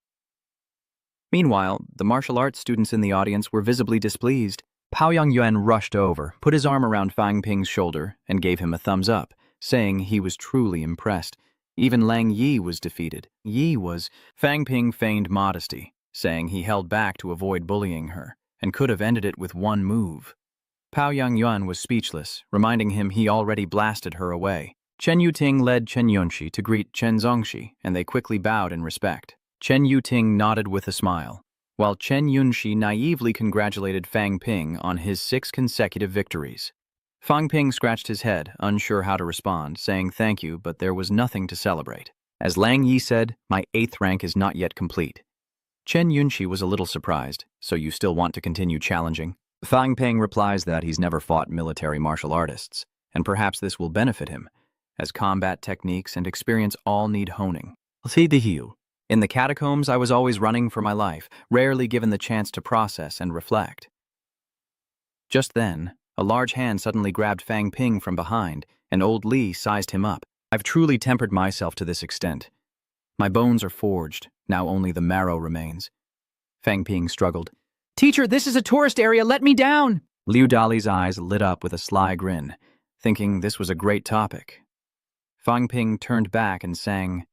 Meanwhile, the martial arts students in the audience were visibly displeased. Paoyang Yuan rushed over, put his arm around Fang Ping's shoulder, and gave him a thumbs up, saying he was truly impressed. Even Lang Yi was defeated. Fang Ping feigned modesty, saying he held back to avoid bullying her, and could have ended it with one move. Paoyang Yuan was speechless, reminding him he already blasted her away. Chen Yuting led Chen Yunxi to greet Chen Zongxi, and they quickly bowed in respect. Chen Yuting nodded with a smile, while Chen Yunxi naively congratulated Fang Ping on his 6 consecutive victories. Fang Ping scratched his head, unsure how to respond, saying thank you, but there was nothing to celebrate. As Lang Yi said, my 8th rank is not yet complete. Chen Yunxi was a little surprised, so you still want to continue challenging? Fang Ping replies that he's never fought military martial artists, and perhaps this will benefit him, as combat techniques and experience all need honing. In the catacombs, I was always running for my life, rarely given the chance to process and reflect. Just then, a large hand suddenly grabbed Fang Ping from behind, and old Li sized him up. I've truly tempered myself to this extent. My bones are forged, now only the marrow remains. Fang Ping struggled. Teacher, this is a tourist area, let me down! Liu Dali's eyes lit up with a sly grin, thinking this was a great topic. Fang Ping turned back and sang,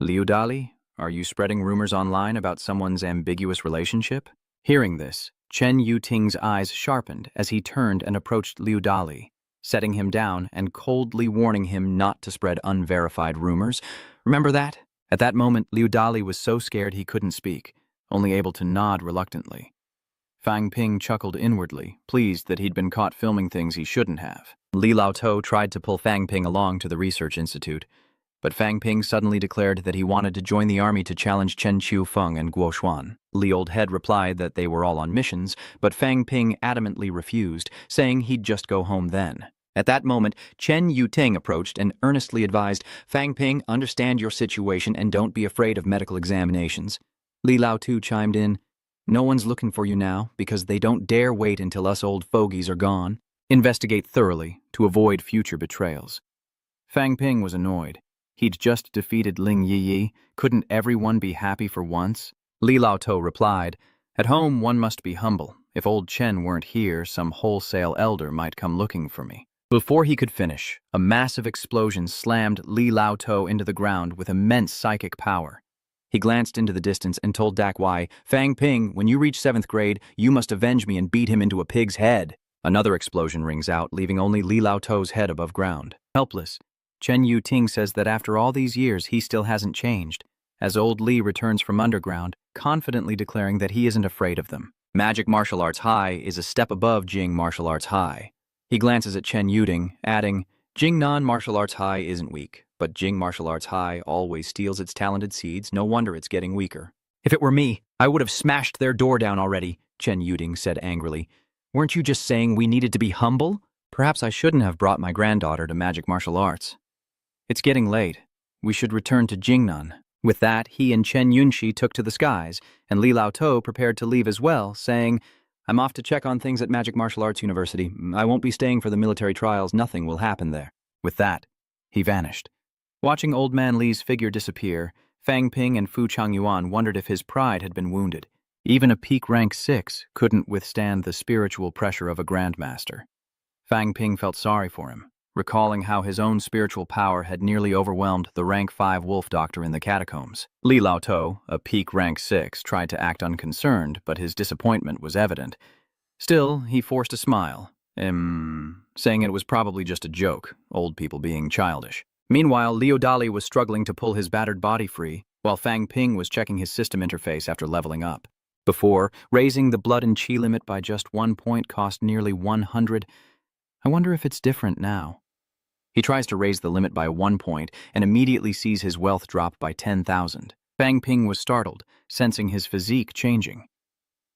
Liu Dali, are you spreading rumors online about someone's ambiguous relationship? Hearing this, Chen Yuting's eyes sharpened as he turned and approached Liu Dali, setting him down and coldly warning him not to spread unverified rumors. Remember that? At that moment, Liu Dali was so scared he couldn't speak, only able to nod reluctantly. Fang Ping chuckled inwardly, pleased that he'd been caught filming things he shouldn't have. Li Laotou tried to pull Fang Ping along to the research institute, but Fang Ping suddenly declared that he wanted to join the army to challenge Chen Qiufeng and Guo Xuan. Li Old Head replied that they were all on missions, but Fang Ping adamantly refused, saying he'd just go home then. At that moment, Chen Yuting approached and earnestly advised, "Fang Ping, understand your situation and don't be afraid of medical examinations." Li Laotou chimed in, "No one's looking for you now, because they don't dare wait until us old fogies are gone. Investigate thoroughly to avoid future betrayals." Fang Ping was annoyed. He'd just defeated Ling Yiyi. Couldn't everyone be happy for once? Li Laotou replied, "At home one must be humble. If old Chen weren't here, some wholesale elder might come looking for me." Before he could finish, a massive explosion slammed Li Laotou into the ground with immense psychic power. He glanced into the distance and told Dak Wai, "Fang Ping, when you reach 7th grade, you must avenge me and beat him into a pig's head." Another explosion rings out, leaving only Li Laotou's head above ground. Helpless, Chen Yuting says that after all these years, he still hasn't changed, as old Li returns from underground, confidently declaring that he isn't afraid of them. Magic Martial Arts High is a step above Jing Martial Arts High. He glances at Chen Yuting, adding, "Jingnan Martial Arts High isn't weak, but Jing Martial Arts High always steals its talented seeds. No wonder it's getting weaker." "If it were me, I would have smashed their door down already," Chen Yuting said angrily. "Weren't you just saying we needed to be humble? Perhaps I shouldn't have brought my granddaughter to magic martial arts. It's getting late. We should return to Jingnan." With that, he and Chen Yunxi took to the skies, and Li Laotou prepared to leave as well, saying, "I'm off to check on things at Magic Martial Arts University. I won't be staying for the military trials. Nothing will happen there." With that, he vanished. Watching Old Man Li's figure disappear, Fang Ping and Fu Changyuan wondered if his pride had been wounded. Even a peak rank 6 couldn't withstand the spiritual pressure of a grandmaster. Fang Ping felt sorry for him, recalling how his own spiritual power had nearly overwhelmed the rank 5 wolf doctor in the catacombs. Li Laotou, a peak rank 6, tried to act unconcerned, but his disappointment was evident. Still, he forced a smile, saying it was probably just a joke, old people being childish. Meanwhile, Liu Dali was struggling to pull his battered body free, while Fang Ping was checking his system interface after leveling up. Before, raising the blood and chi limit by just 1 point cost nearly 100. I wonder if it's different now. He tries to raise the limit by 1 point and immediately sees his wealth drop by 10,000. Fang Ping was startled, sensing his physique changing.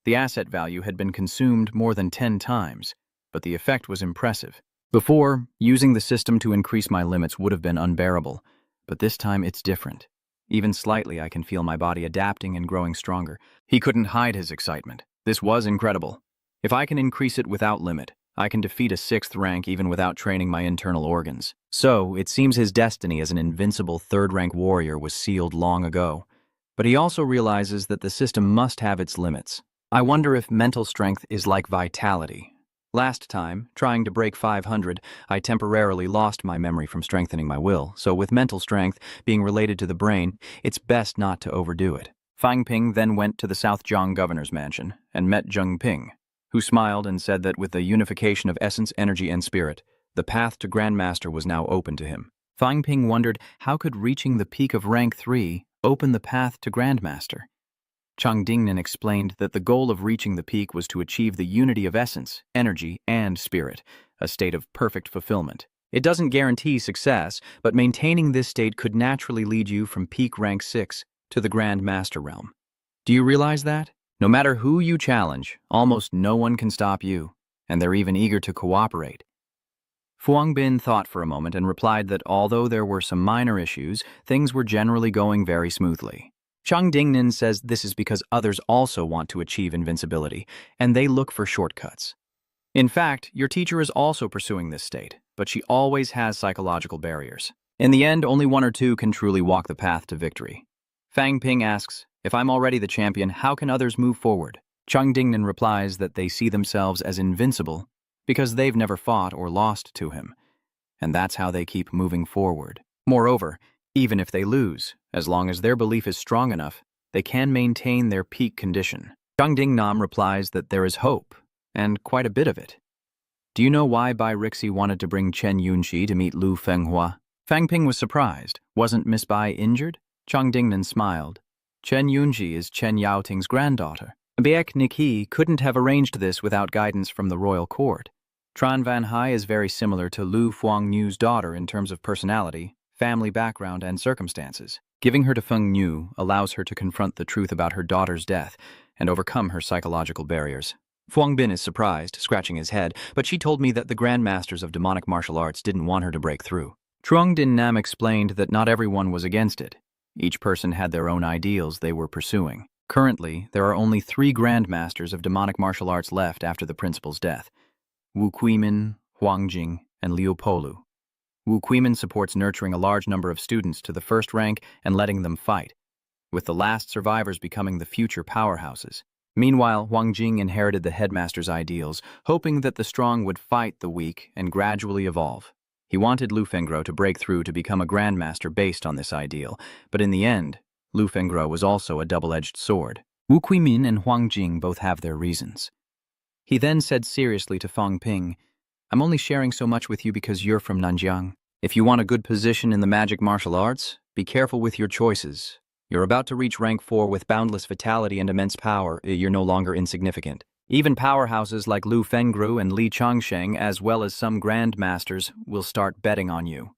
The asset value had been consumed more than 10 times, but the effect was impressive. Before, using the system to increase my limits would have been unbearable, but this time it's different. Even slightly, I can feel my body adapting and growing stronger. He couldn't hide his excitement. This was incredible. If I can increase it without limit, I can defeat a 6th rank even without training my internal organs. So, it seems his destiny as an invincible 3rd-rank warrior was sealed long ago. But he also realizes that the system must have its limits. I wonder if mental strength is like vitality. Last time, trying to break 500, I temporarily lost my memory from strengthening my will, so with mental strength being related to the brain, it's best not to overdo it. Fang Ping then went to the Southjiang governor's mansion and met Zheng Ping, who smiled and said that with the unification of essence, energy, and spirit, the path to Grandmaster was now open to him. Fang Ping wondered how could reaching the peak of rank 3 open the path to Grandmaster. Chang Dingnan explained that the goal of reaching the peak was to achieve the unity of essence, energy, and spirit, a state of perfect fulfillment. It doesn't guarantee success, but maintaining this state could naturally lead you from peak rank 6 to the Grand Master realm. Do you realize that? No matter who you challenge, almost no one can stop you, and they're even eager to cooperate. Fuang Bin thought for a moment and replied that although there were some minor issues, things were generally going very smoothly. Chang Dingnan says this is because others also want to achieve invincibility, and they look for shortcuts. In fact, your teacher is also pursuing this state, but she always has psychological barriers. In the end, only 1 or 2 can truly walk the path to victory. Fang Ping asks, "If I'm already the champion, how can others move forward?" Chang Dingnan replies that they see themselves as invincible because they've never fought or lost to him, and that's how they keep moving forward. Moreover, even if they lose, as long as their belief is strong enough, they can maintain their peak condition. Chang Dingnam replies that there is hope, and quite a bit of it. Do you know why Bai Rixi wanted to bring Chen Yunxi to meet Lu Fenghua? Fang Ping was surprised. Wasn't Miss Bai injured? Chang Dingnan smiled. Chen Yunxi is Chen Yaoting's granddaughter. Baek Nikki couldn't have arranged this without guidance from the royal court. Tran Van Hai is very similar to Lu Fuang Nu's daughter in terms of personality, family background, and circumstances. Giving her to Feng Nu allows her to confront the truth about her daughter's death and overcome her psychological barriers. Fuang Bin is surprised, scratching his head, but she told me that the grandmasters of demonic martial arts didn't want her to break through. Truong Din Nam explained that not everyone was against it. Each person had their own ideals they were pursuing. Currently, there are only 3 grandmasters of demonic martial arts left after the principal's death: Wu Kuimin, Huang Jing, and Liu Polu. Wu Kuimin supports nurturing a large number of students to the first rank and letting them fight, with the last survivors becoming the future powerhouses. Meanwhile, Huang Jing inherited the headmaster's ideals, hoping that the strong would fight the weak and gradually evolve. He wanted Lu Fengro to break through to become a grandmaster based on this ideal, but in the end, Lu Fengro was also a double-edged sword. Wu Kuimin and Huang Jing both have their reasons. He then said seriously to Fang Ping, "I'm only sharing so much with you because you're from Nanjiang. If you want a good position in the magic martial arts, be careful with your choices. You're about to reach rank 4 with boundless vitality and immense power. You're no longer insignificant. Even powerhouses like Lu Fengru and Li Changsheng, as well as some grandmasters, will start betting on you."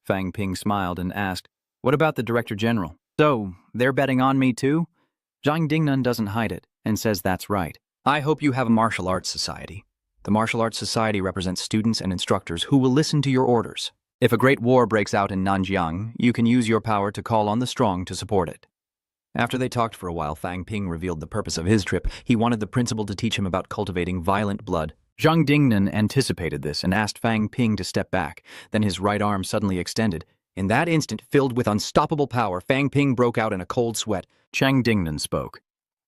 Fang Ping smiled and asked, "What about the Director General?" "So, they're betting on me too?" Zhang Dingnan doesn't hide it and says that's right. "I hope you have a martial arts society. The martial arts society represents students and instructors who will listen to your orders. If a great war breaks out in Nanjiang, you can use your power to call on the strong to support it." After they talked for a while, Fang Ping revealed the purpose of his trip. He wanted the principal to teach him about cultivating violent blood. Zhang Dingnan anticipated this and asked Fang Ping to step back. Then his right arm suddenly extended. In that instant, filled with unstoppable power, Fang Ping broke out in a cold sweat. Zhang Dingnan spoke.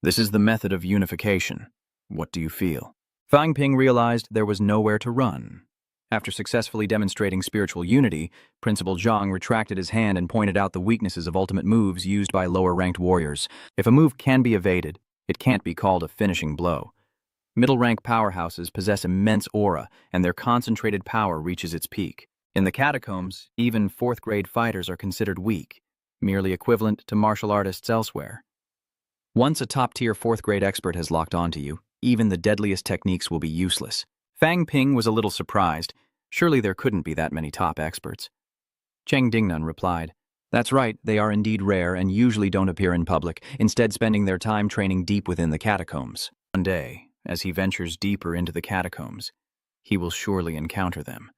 "This is the method of unification. What do you feel?" Fang Ping realized there was nowhere to run. After successfully demonstrating spiritual unity, Principal Zhang retracted his hand and pointed out the weaknesses of ultimate moves used by lower-ranked warriors. If a move can be evaded, it can't be called a finishing blow. Middle-rank powerhouses possess immense aura, and their concentrated power reaches its peak. In the catacombs, even 4th-grade fighters are considered weak, merely equivalent to martial artists elsewhere. Once a top-tier 4th-grade expert has locked onto you, even the deadliest techniques will be useless. Fang Ping was a little surprised. Surely there couldn't be that many top experts. Cheng Dingnan replied, "That's right, they are indeed rare and usually don't appear in public, instead spending their time training deep within the catacombs. One day, as he ventures deeper into the catacombs, he will surely encounter them."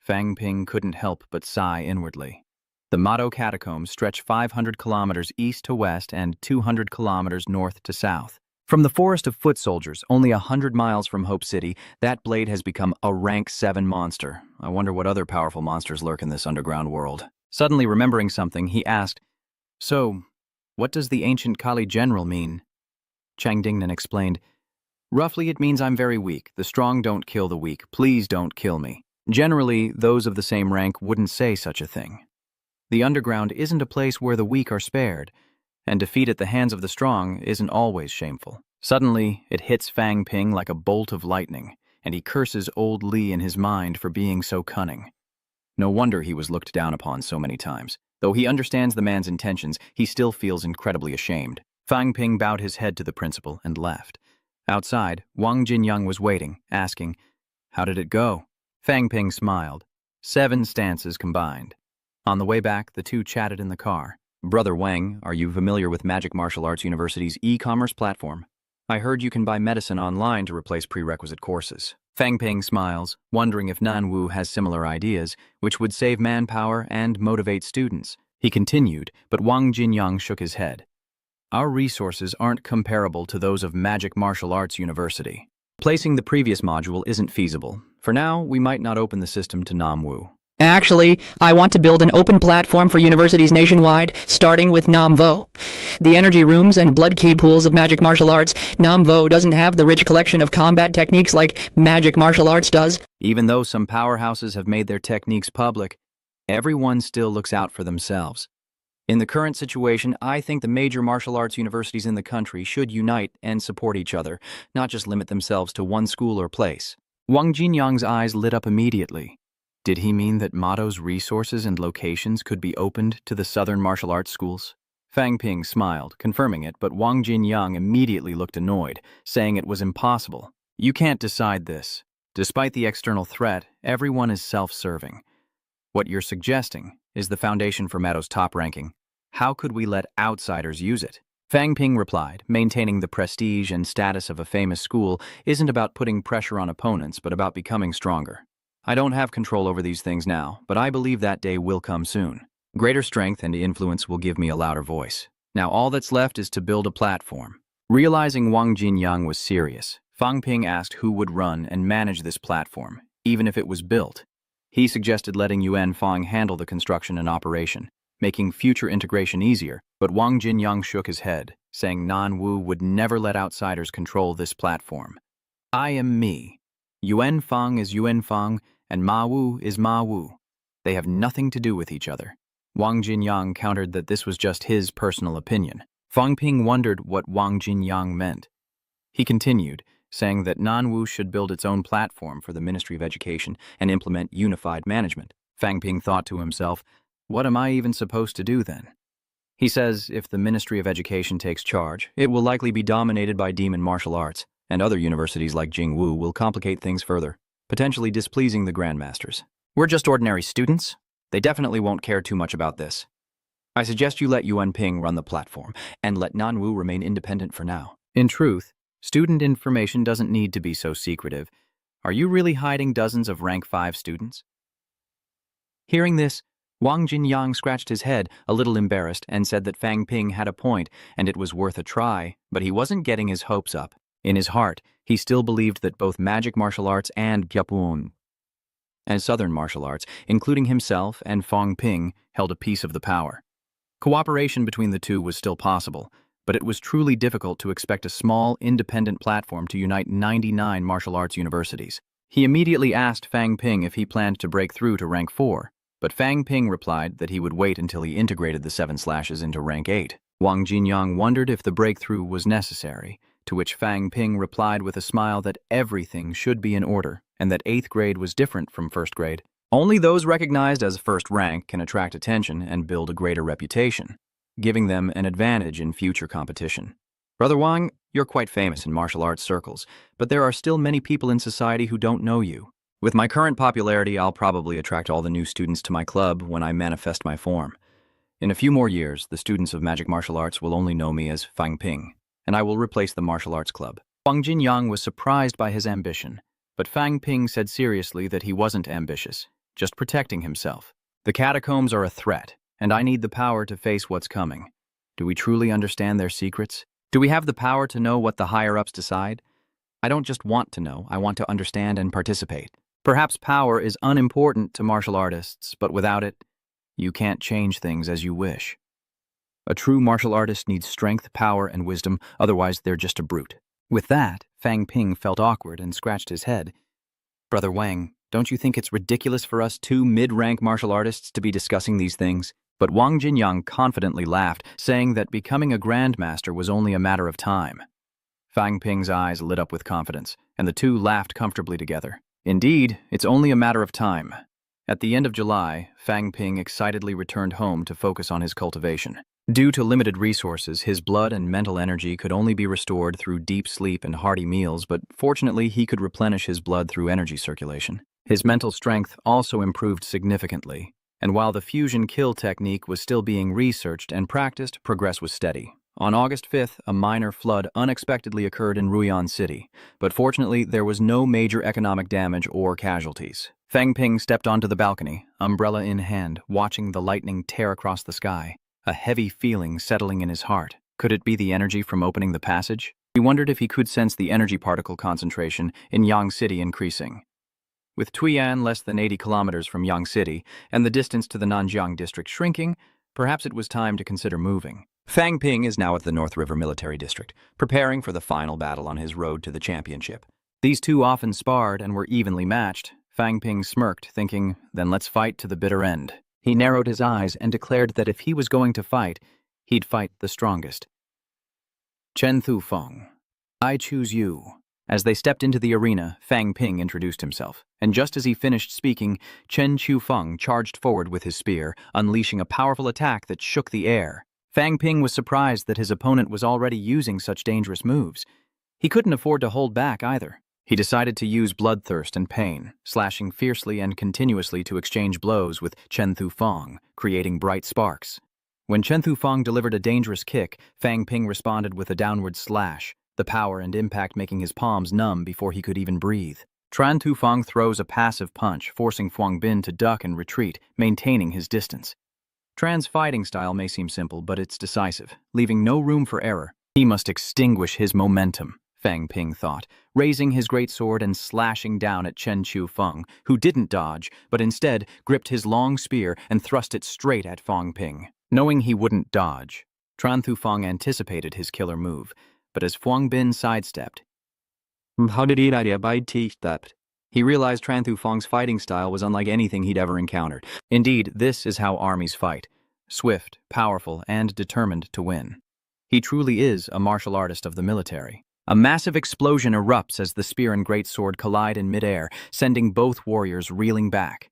Fang Ping couldn't help but sigh inwardly. The Mado catacombs stretch 500 kilometers east to west and 200 kilometers north to south. From the forest of foot soldiers, only 100 miles from Hope City, that blade has become a rank 7 monster. I wonder what other powerful monsters lurk in this underground world. Suddenly remembering something, he asked, "So, what does the ancient Kali general mean?" Chang Dingnan explained, "Roughly it means I'm very weak. The strong don't kill the weak. Please don't kill me." Generally, those of the same rank wouldn't say such a thing. The underground isn't a place where the weak are spared, and defeat at the hands of the strong isn't always shameful. Suddenly, it hits Fang Ping like a bolt of lightning, and he curses old Li in his mind for being so cunning. No wonder he was looked down upon so many times. Though he understands the man's intentions, he still feels incredibly ashamed. Fang Ping bowed his head to the principal and left. Outside, Wang Jinyang was waiting, asking, "How did it go?" Fang Ping smiled. 7 stances combined. On the way back, the two chatted in the car. "Brother Wang, are you familiar with Magic Martial Arts University's e-commerce platform? I heard you can buy medicine online to replace prerequisite courses." Fang Ping smiles, wondering if Nanwu has similar ideas, which would save manpower and motivate students. He continued, but Wang Jinyang shook his head. "Our resources aren't comparable to those of Magic Martial Arts University. Placing the previous module isn't feasible. For now, we might not open the system to Namwu." Actually, I want to build an open platform for universities nationwide, starting with Namvo. The energy rooms and blood key pools of magic martial arts. Namvo doesn't have the rich collection of combat techniques like magic martial arts does. Even though some powerhouses have made their techniques public, everyone still looks out for themselves. In the current situation, I think the major martial arts universities in the country should unite and support each other, not just limit themselves to one school or place. Wang Jinyang's eyes lit up immediately. Did he mean that Mado's resources and locations could be opened to the southern martial arts schools? Fang Ping smiled, confirming it, but Wang Jinyang immediately looked annoyed, saying it was impossible. You can't decide this. Despite the external threat, everyone is self-serving. What you're suggesting is the foundation for Meadow's top ranking. How could we let outsiders use it? Fang Ping replied, maintaining the prestige and status of a famous school isn't about putting pressure on opponents, but about becoming stronger. I don't have control over these things now, but I believe that day will come soon. Greater strength and influence will give me a louder voice. Now all that's left is to build a platform. Realizing Wang Jinyang was serious, Fang Ping asked who would run and manage this platform, even if it was built. He suggested letting Yuan Fang handle the construction and operation, making future integration easier, but Wang Jinyang shook his head, saying Nan Wu would never let outsiders control this platform. I am me. Yuan Fang is Yuan Fang, and Ma Wu is Ma Wu. They have nothing to do with each other. Wang Jinyang countered that this was just his personal opinion. Fang Ping wondered what Wang Jinyang meant. He continued, saying that Nanwu should build its own platform for the Ministry of Education and implement unified management. Fang Ping thought to himself, what am I even supposed to do then? He says if the Ministry of Education takes charge, it will likely be dominated by demon martial arts, and other universities like Jingwu will complicate things further, potentially displeasing the grandmasters. We're just ordinary students. They definitely won't care too much about this. I suggest you let Yuan Ping run the platform, and let Nanwu remain independent for now. In truth, student information doesn't need to be so secretive. Are you really hiding dozens of rank 5 students? Hearing this, Wang Jinyang scratched his head, a little embarrassed, and said that Fang Ping had a point, and it was worth a try, but he wasn't getting his hopes up. In his heart, he still believed that both magic martial arts and gyapun and southern martial arts, including himself and Fang Ping, held a piece of the power. Cooperation between the two was still possible, but it was truly difficult to expect a small, independent platform to unite 99 martial arts universities. He immediately asked Fang Ping if he planned to break through to rank 4, but Fang Ping replied that he would wait until he integrated the 7 slashes into rank 8. Wang Jinyang wondered if the breakthrough was necessary, to which Fang Ping replied with a smile that everything should be in order, and that 8th grade was different from 1st grade. Only those recognized as first rank can attract attention and build a greater reputation, giving them an advantage in future competition. Brother Wang, you're quite famous in martial arts circles, but there are still many people in society who don't know you. With my current popularity, I'll probably attract all the new students to my club when I manifest my form. In a few more years, the students of magic martial arts will only know me as Fang Ping, and I will replace the martial arts club. Wang Jinyang was surprised by his ambition, but Fang Ping said seriously that he wasn't ambitious, just protecting himself. The catacombs are a threat, and I need the power to face what's coming. Do we truly understand their secrets? Do we have the power to know what the higher-ups decide? I don't just want to know, I want to understand and participate. Perhaps power is unimportant to martial artists, but without it, you can't change things as you wish. A true martial artist needs strength, power, and wisdom, otherwise they're just a brute. With that, Fang Ping felt awkward and scratched his head. Brother Wang, don't you think it's ridiculous for us 2 mid-rank martial artists to be discussing these things? But Wang Jinyang confidently laughed, saying that becoming a grandmaster was only a matter of time. Fang Ping's eyes lit up with confidence, and the two laughed comfortably together. Indeed, it's only a matter of time. At the end of July, Fang Ping excitedly returned home to focus on his cultivation. Due to limited resources, his blood and mental energy could only be restored through deep sleep and hearty meals, but fortunately he could replenish his blood through energy circulation. His mental strength also improved significantly, and while the fusion kill technique was still being researched and practiced, progress was steady. On August 5th, a minor flood unexpectedly occurred in Ruyan City, but fortunately there was no major economic damage or casualties. Fang Ping stepped onto the balcony, umbrella in hand, watching the lightning tear across the sky, a heavy feeling settling in his heart. Could it be the energy from opening the passage? He wondered if he could sense the energy particle concentration in Yang City increasing. With Tuyan less than 80 kilometers from Yang City and the distance to the Nanjiang district shrinking, perhaps it was time to consider moving. Fang Ping is now at the North River Military District, preparing for the final battle on his road to the championship. These two often sparred and were evenly matched. Fang Ping smirked, thinking, then let's fight to the bitter end. He narrowed his eyes and declared that if he was going to fight, he'd fight the strongest. Chen Thu Feng, I choose you. As they stepped into the arena, Fang Ping introduced himself, and just as he finished speaking, Chen Chu Feng charged forward with his spear, unleashing a powerful attack that shook the air. Fang Ping was surprised that his opponent was already using such dangerous moves. He couldn't afford to hold back either. He decided to use bloodthirst and pain, slashing fiercely and continuously to exchange blows with Chen Thufang, creating bright sparks. When Chen Thufang delivered a dangerous kick, Fang Ping responded with a downward slash, the power and impact making his palms numb before he could even breathe. Tran Thufang throws a passive punch, forcing Fuang Bin to duck and retreat, maintaining his distance. Tran's fighting style may seem simple, but it's decisive, leaving no room for error. He must extinguish his momentum, Fang Ping thought, raising his great sword and slashing down at Chen Chu-feng, who didn't dodge, but instead gripped his long spear and thrust it straight at Fang Ping. Knowing he wouldn't dodge, Tran Thufang anticipated his killer move, but as Fuang Bin sidestepped, How did he sidestepped? He realized Tran Thufang's fighting style was unlike anything he'd ever encountered. Indeed, this is how armies fight, swift, powerful, and determined to win. He truly is a martial artist of the military. A massive explosion erupts as the spear and greatsword collide in midair, sending both warriors reeling back.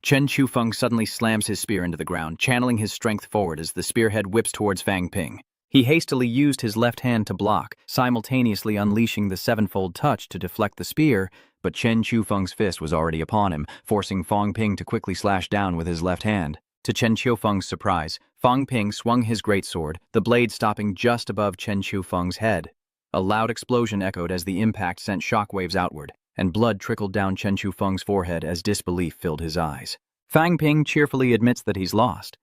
Chen Chu-feng suddenly slams his spear into the ground, channeling his strength forward as the spearhead whips towards Fang Ping. He hastily used his left hand to block, simultaneously unleashing the sevenfold touch to deflect the spear, but Chen Chu-feng's fist was already upon him, forcing Fang Ping to quickly slash down with his left hand. To Chen Chu-feng's surprise, Fang Ping swung his greatsword, the blade stopping just above Chen Chu-feng's head. A loud explosion echoed as the impact sent shockwaves outward, and blood trickled down Chen Chu-feng's forehead as disbelief filled his eyes. Fang Ping cheerfully admits that he's lost.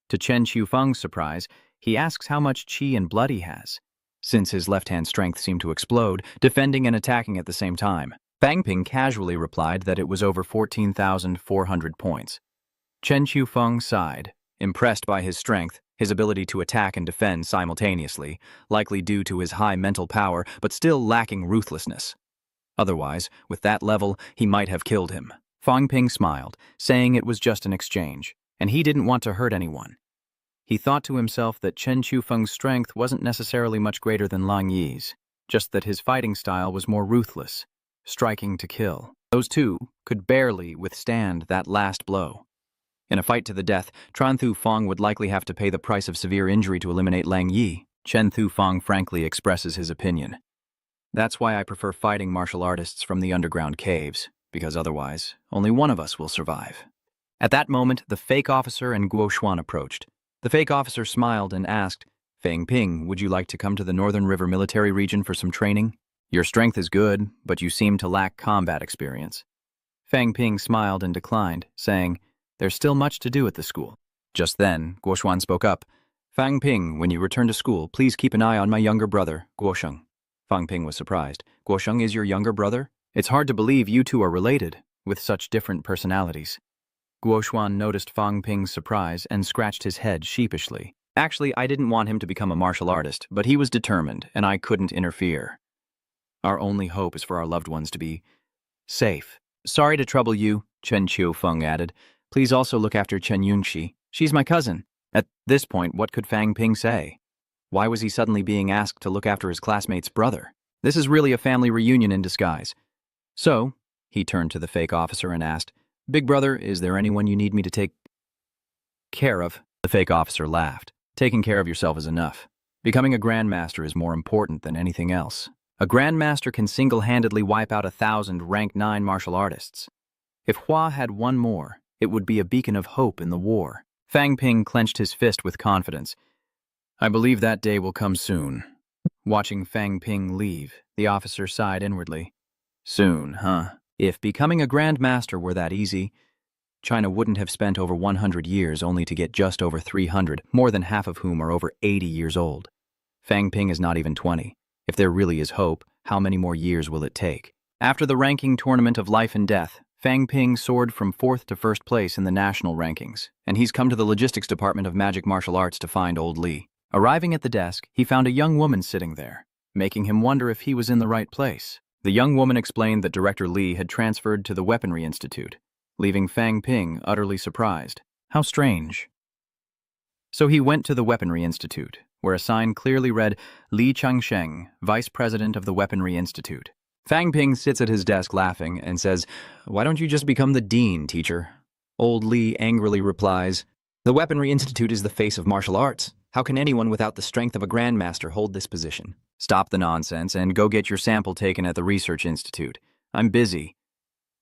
To Chen Chu-feng's surprise, he asks how much chi and blood he has, since his left-hand strength seemed to explode, defending and attacking at the same time. Fang Ping casually replied that it was over 14,400 points. Chen Chu-feng sighed, impressed by his strength, his ability to attack and defend simultaneously, likely due to his high mental power, but still lacking ruthlessness. Otherwise, with that level, he might have killed him. Fang Ping smiled, saying it was just an exchange, and he didn't want to hurt anyone. He thought to himself that Chen Chu-feng's strength wasn't necessarily much greater than Lang Yi's, just that his fighting style was more ruthless, striking to kill. Those two could barely withstand that last blow. In a fight to the death, Tran Thufang would likely have to pay the price of severe injury to eliminate Lang Yi. Chen Thufang frankly expresses his opinion. That's why I prefer fighting martial artists from the underground caves, because otherwise, only one of us will survive. At that moment, the fake officer and Guo Xuan approached. The fake officer smiled and asked, Fang Ping, would you like to come to the Northern River military region for some training? Your strength is good, but you seem to lack combat experience. Fang Ping smiled and declined, saying, there's still much to do at the school. Just then, Guo Xuan spoke up. Fang Ping, when you return to school, please keep an eye on my younger brother, Guo Sheng. Fang Ping was surprised. Guo Sheng is your younger brother? It's hard to believe you two are related, with such different personalities. Guo Xuan noticed Fang Ping's surprise and scratched his head sheepishly. Actually, I didn't want him to become a martial artist, but he was determined, and I couldn't interfere. Our only hope is for our loved ones to be safe. Sorry to trouble you, Chen Chu-feng added. Please also look after Chen Yunxi. She's my cousin. At this point, what could Fang Ping say? Why was he suddenly being asked to look after his classmate's brother? This is really a family reunion in disguise. So, he turned to the fake officer and asked, Big brother, is there anyone you need me to take care of? The fake officer laughed. Taking care of yourself is enough. Becoming a grandmaster is more important than anything else. A grandmaster can single-handedly wipe out 1,000 rank 9 martial artists. If Hua had one more, it would be a beacon of hope in the war. Fang Ping clenched his fist with confidence. I believe that day will come soon. Watching Fang Ping leave, the officer sighed inwardly. Soon, huh? If becoming a grandmaster were that easy, China wouldn't have spent over 100 years only to get just over 300, more than half of whom are over 80 years old. Fang Ping is not even 20. If there really is hope, how many more years will it take? After the ranking tournament of life and death, Fang Ping soared from 4th to 1st place in the national rankings, and he's come to the logistics department of magic martial arts to find old Li. Arriving at the desk, he found a young woman sitting there, making him wonder if he was in the right place. The young woman explained that Director Li had transferred to the Weaponry Institute, leaving Fang Ping utterly surprised. How strange. So he went to the Weaponry Institute, where a sign clearly read, Li Changsheng, Vice President of the Weaponry Institute. Fang Ping sits at his desk laughing and says, Why don't you just become the dean, teacher? Old Li angrily replies, The Weaponry Institute is the face of martial arts. How can anyone without the strength of a grandmaster hold this position? Stop the nonsense and go get your sample taken at the research institute. I'm busy.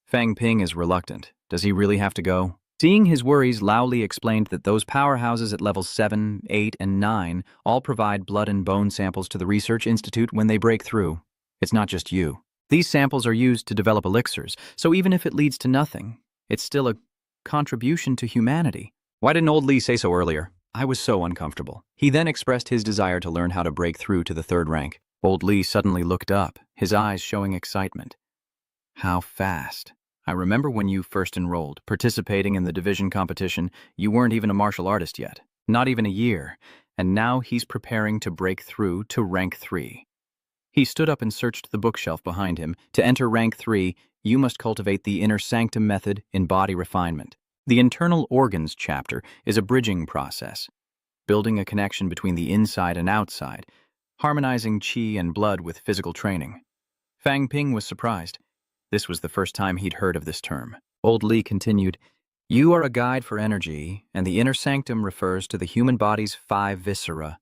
Fang Ping is reluctant. Does he really have to go? Seeing his worries, Lao Li explained that those powerhouses at levels 7, 8, and 9 all provide blood and bone samples to the research institute when they break through. It's not just you. These samples are used to develop elixirs, so even if it leads to nothing, it's still a contribution to humanity. Why didn't old Li say so earlier? I was so uncomfortable. He then expressed his desire to learn how to break through to the 3rd rank. Old Li suddenly looked up, his eyes showing excitement. How fast? I remember when you first enrolled, participating in the division competition, you weren't even a martial artist yet. Not even a year. And now he's preparing to break through to rank 3. He stood up and searched the bookshelf behind him. To enter rank 3, you must cultivate the inner sanctum method in body refinement. The internal organs chapter is a bridging process, building a connection between the inside and outside, harmonizing qi and blood with physical training. Fang Ping was surprised. This was the first time he'd heard of this term. Old Li continued, "You are a guide for energy, and the inner sanctum refers to the human body's 5 viscera.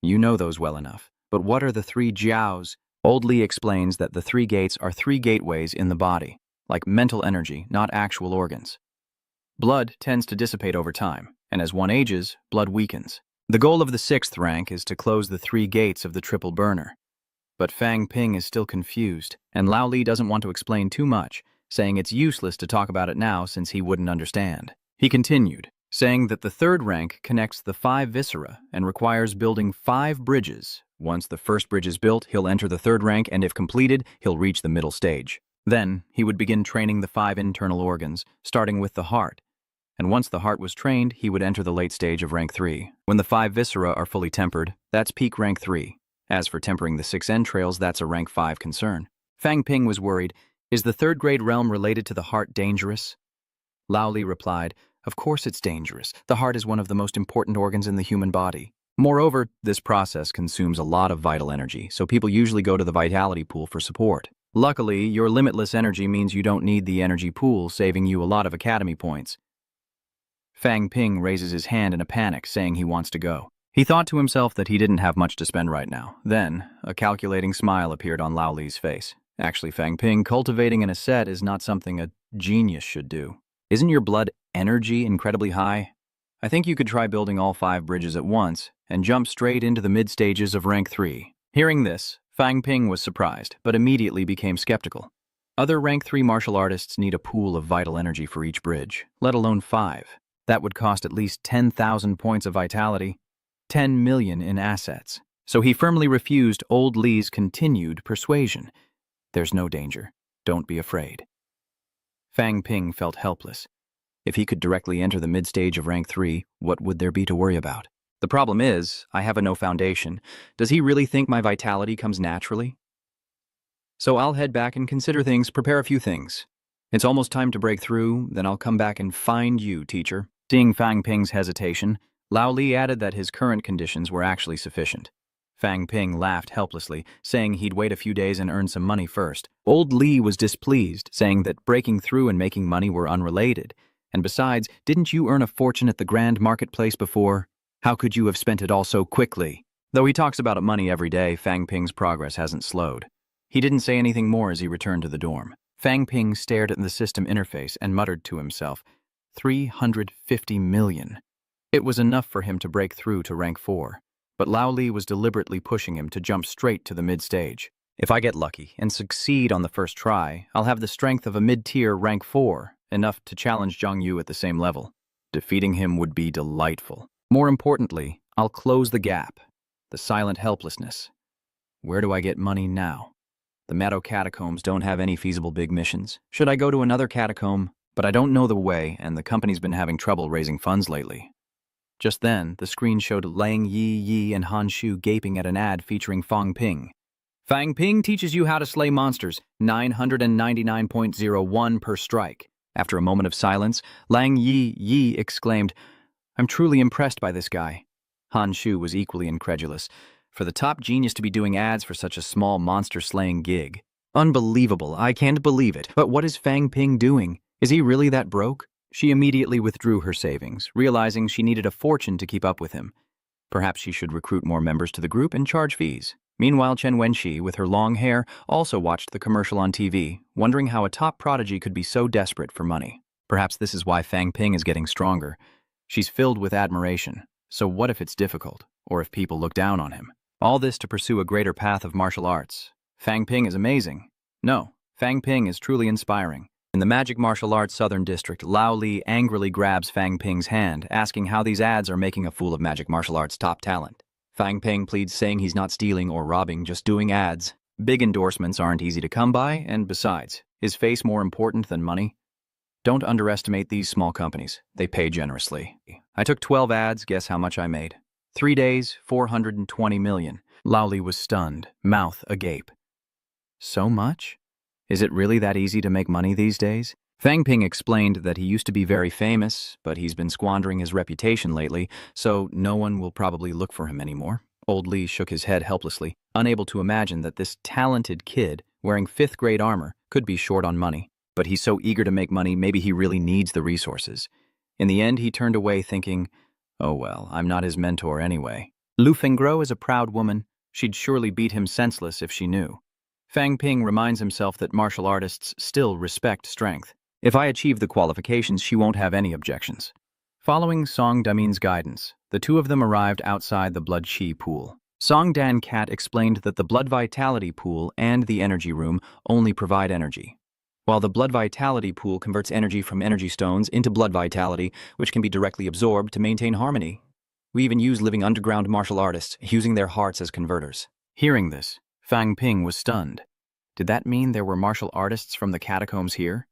You know those well enough. But what are the 3 jiaos?" Old Li explains that the 3 gates are 3 gateways in the body, like mental energy, not actual organs. Blood tends to dissipate over time, and as one ages, blood weakens. The goal of the 6th rank is to close the 3 gates of the triple burner. But Fang Ping is still confused, and Lao Li doesn't want to explain too much, saying it's useless to talk about it now since he wouldn't understand. He continued, saying that the 3rd rank connects the 5 viscera and requires building 5 bridges. Once the first bridge is built, he'll enter the 3rd rank, and if completed, he'll reach the middle stage. Then, he would begin training the 5 internal organs, starting with the heart. And once the heart was trained, he would enter the late stage of rank 3. When the 5 viscera are fully tempered, that's peak rank 3. As for tempering the 6 entrails, that's a rank 5 concern. Fang Ping was worried. Is the 3rd grade realm related to the heart dangerous? Lao Li replied, "Of course it's dangerous. The heart is one of the most important organs in the human body. Moreover, this process consumes a lot of vital energy, so people usually go to the vitality pool for support. Luckily, your limitless energy means you don't need the energy pool, saving you a lot of academy points." Fang Ping raises his hand in a panic, saying he wants to go. He thought to himself that he didn't have much to spend right now. Then, a calculating smile appeared on Lao Li's face. Actually, Fang Ping, cultivating an asset is not something a genius should do. Isn't your blood energy incredibly high? I think you could try building all 5 bridges at once and jump straight into the mid-stages of rank 3. Hearing this, Fang Ping was surprised, but immediately became skeptical. Other rank 3 martial artists need a pool of vital energy for each bridge, let alone 5. That would cost at least 10,000 points of vitality. 10 million in assets. So he firmly refused old Li's continued persuasion. There's no danger. Don't be afraid. Fang Ping felt helpless. If he could directly enter the mid-stage of rank 3, what would there be to worry about? The problem is, I have no foundation. Does he really think my vitality comes naturally? So I'll head back and consider things, prepare a few things. It's almost time to break through, then I'll come back and find you, teacher. Seeing Fang Ping's hesitation, Lao Li added that his current conditions were actually sufficient. Fang Ping laughed helplessly, saying he'd wait a few days and earn some money first. Old Li was displeased, saying that breaking through and making money were unrelated. And besides, didn't you earn a fortune at the grand marketplace before? How could you have spent it all so quickly? Though he talks about money every day, Fang Ping's progress hasn't slowed. He didn't say anything more as he returned to the dorm. Fang Ping stared at the system interface and muttered to himself, 350 million. It was enough for him to break through to rank 4, but Lao Li was deliberately pushing him to jump straight to the mid-stage. If I get lucky and succeed on the first try, I'll have the strength of a mid-tier rank 4, enough to challenge Zhang Yu at the same level. Defeating him would be delightful. More importantly, I'll close the gap, the silent helplessness. Where do I get money now? The Meadow Catacombs don't have any feasible big missions. Should I go to another catacomb? But I don't know the way, and the company's been having trouble raising funds lately. Just then, the screen showed Lang Yi and Han Shu gaping at an ad featuring Fang Ping. Fang Ping teaches you how to slay monsters, 999.01 per strike. After a moment of silence, Lang Yi exclaimed, "I'm truly impressed by this guy." Han Shu was equally incredulous. For the top genius to be doing ads for such a small monster-slaying gig. Unbelievable, I can't believe it. But what is Fang Ping doing? Is he really that broke? She immediately withdrew her savings, realizing she needed a fortune to keep up with him. Perhaps she should recruit more members to the group and charge fees. Meanwhile, Chen Wenxi, with her long hair, also watched the commercial on TV, wondering how a top prodigy could be so desperate for money. Perhaps this is why Fang Ping is getting stronger. She's filled with admiration. So what if it's difficult, or if people look down on him? All this to pursue a greater path of martial arts. Fang Ping is amazing. No, Fang Ping is truly inspiring. In the Magic Martial Arts Southern District, Lao Li angrily grabs Fang Ping's hand, asking how these ads are making a fool of Magic Martial Arts top talent. Fang Ping pleads, saying he's not stealing or robbing, just doing ads. Big endorsements aren't easy to come by, and besides, is face more important than money? Don't underestimate these small companies. They pay generously. I took 12 ads, guess how much I made? 3 days, 420 million. Lao Li was stunned, mouth agape. So much? Is it really that easy to make money these days? Fang Ping explained that he used to be very famous, but he's been squandering his reputation lately, so no one will probably look for him anymore. Old Li shook his head helplessly, unable to imagine that this talented kid, wearing 5th grade armor, could be short on money. But he's so eager to make money, maybe he really needs the resources. In the end, he turned away thinking, oh well, I'm not his mentor anyway. Lu Fengro is a proud woman. She'd surely beat him senseless if she knew. Fang Ping reminds himself that martial artists still respect strength. If I achieve the qualifications, she won't have any objections. Following Song Damin's guidance, the two of them arrived outside the blood chi pool. Song Dan Cat explained that the blood vitality pool and the energy room only provide energy, while the blood vitality pool converts energy from energy stones into blood vitality, which can be directly absorbed to maintain harmony. We even use living underground martial artists, using their hearts as converters. Hearing this, Fang Ping was stunned. Did that mean there were martial artists from the catacombs here?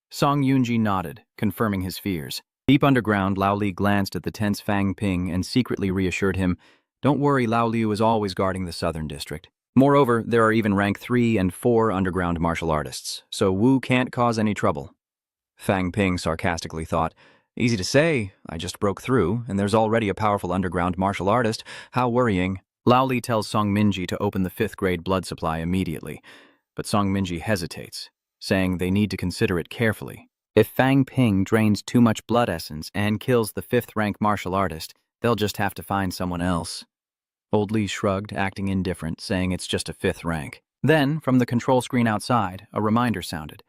Song Yunji nodded, confirming his fears. Deep underground, Lao Li glanced at the tense Fang Ping and secretly reassured him, don't worry, Lao Liu is always guarding the southern district. Moreover, there are even rank 3 and 4 underground martial artists, so Wu can't cause any trouble. Fang Ping sarcastically thought, easy to say, I just broke through, and there's already a powerful underground martial artist. How worrying. Lao Li tells Song Minji to open the 5th grade blood supply immediately, but Song Minji hesitates, saying they need to consider it carefully. If Fang Ping drains too much blood essence and kills the 5th rank martial artist, they'll just have to find someone else. Old Li shrugged, acting indifferent, saying it's just a 5th rank. Then, from the control screen outside, a reminder sounded.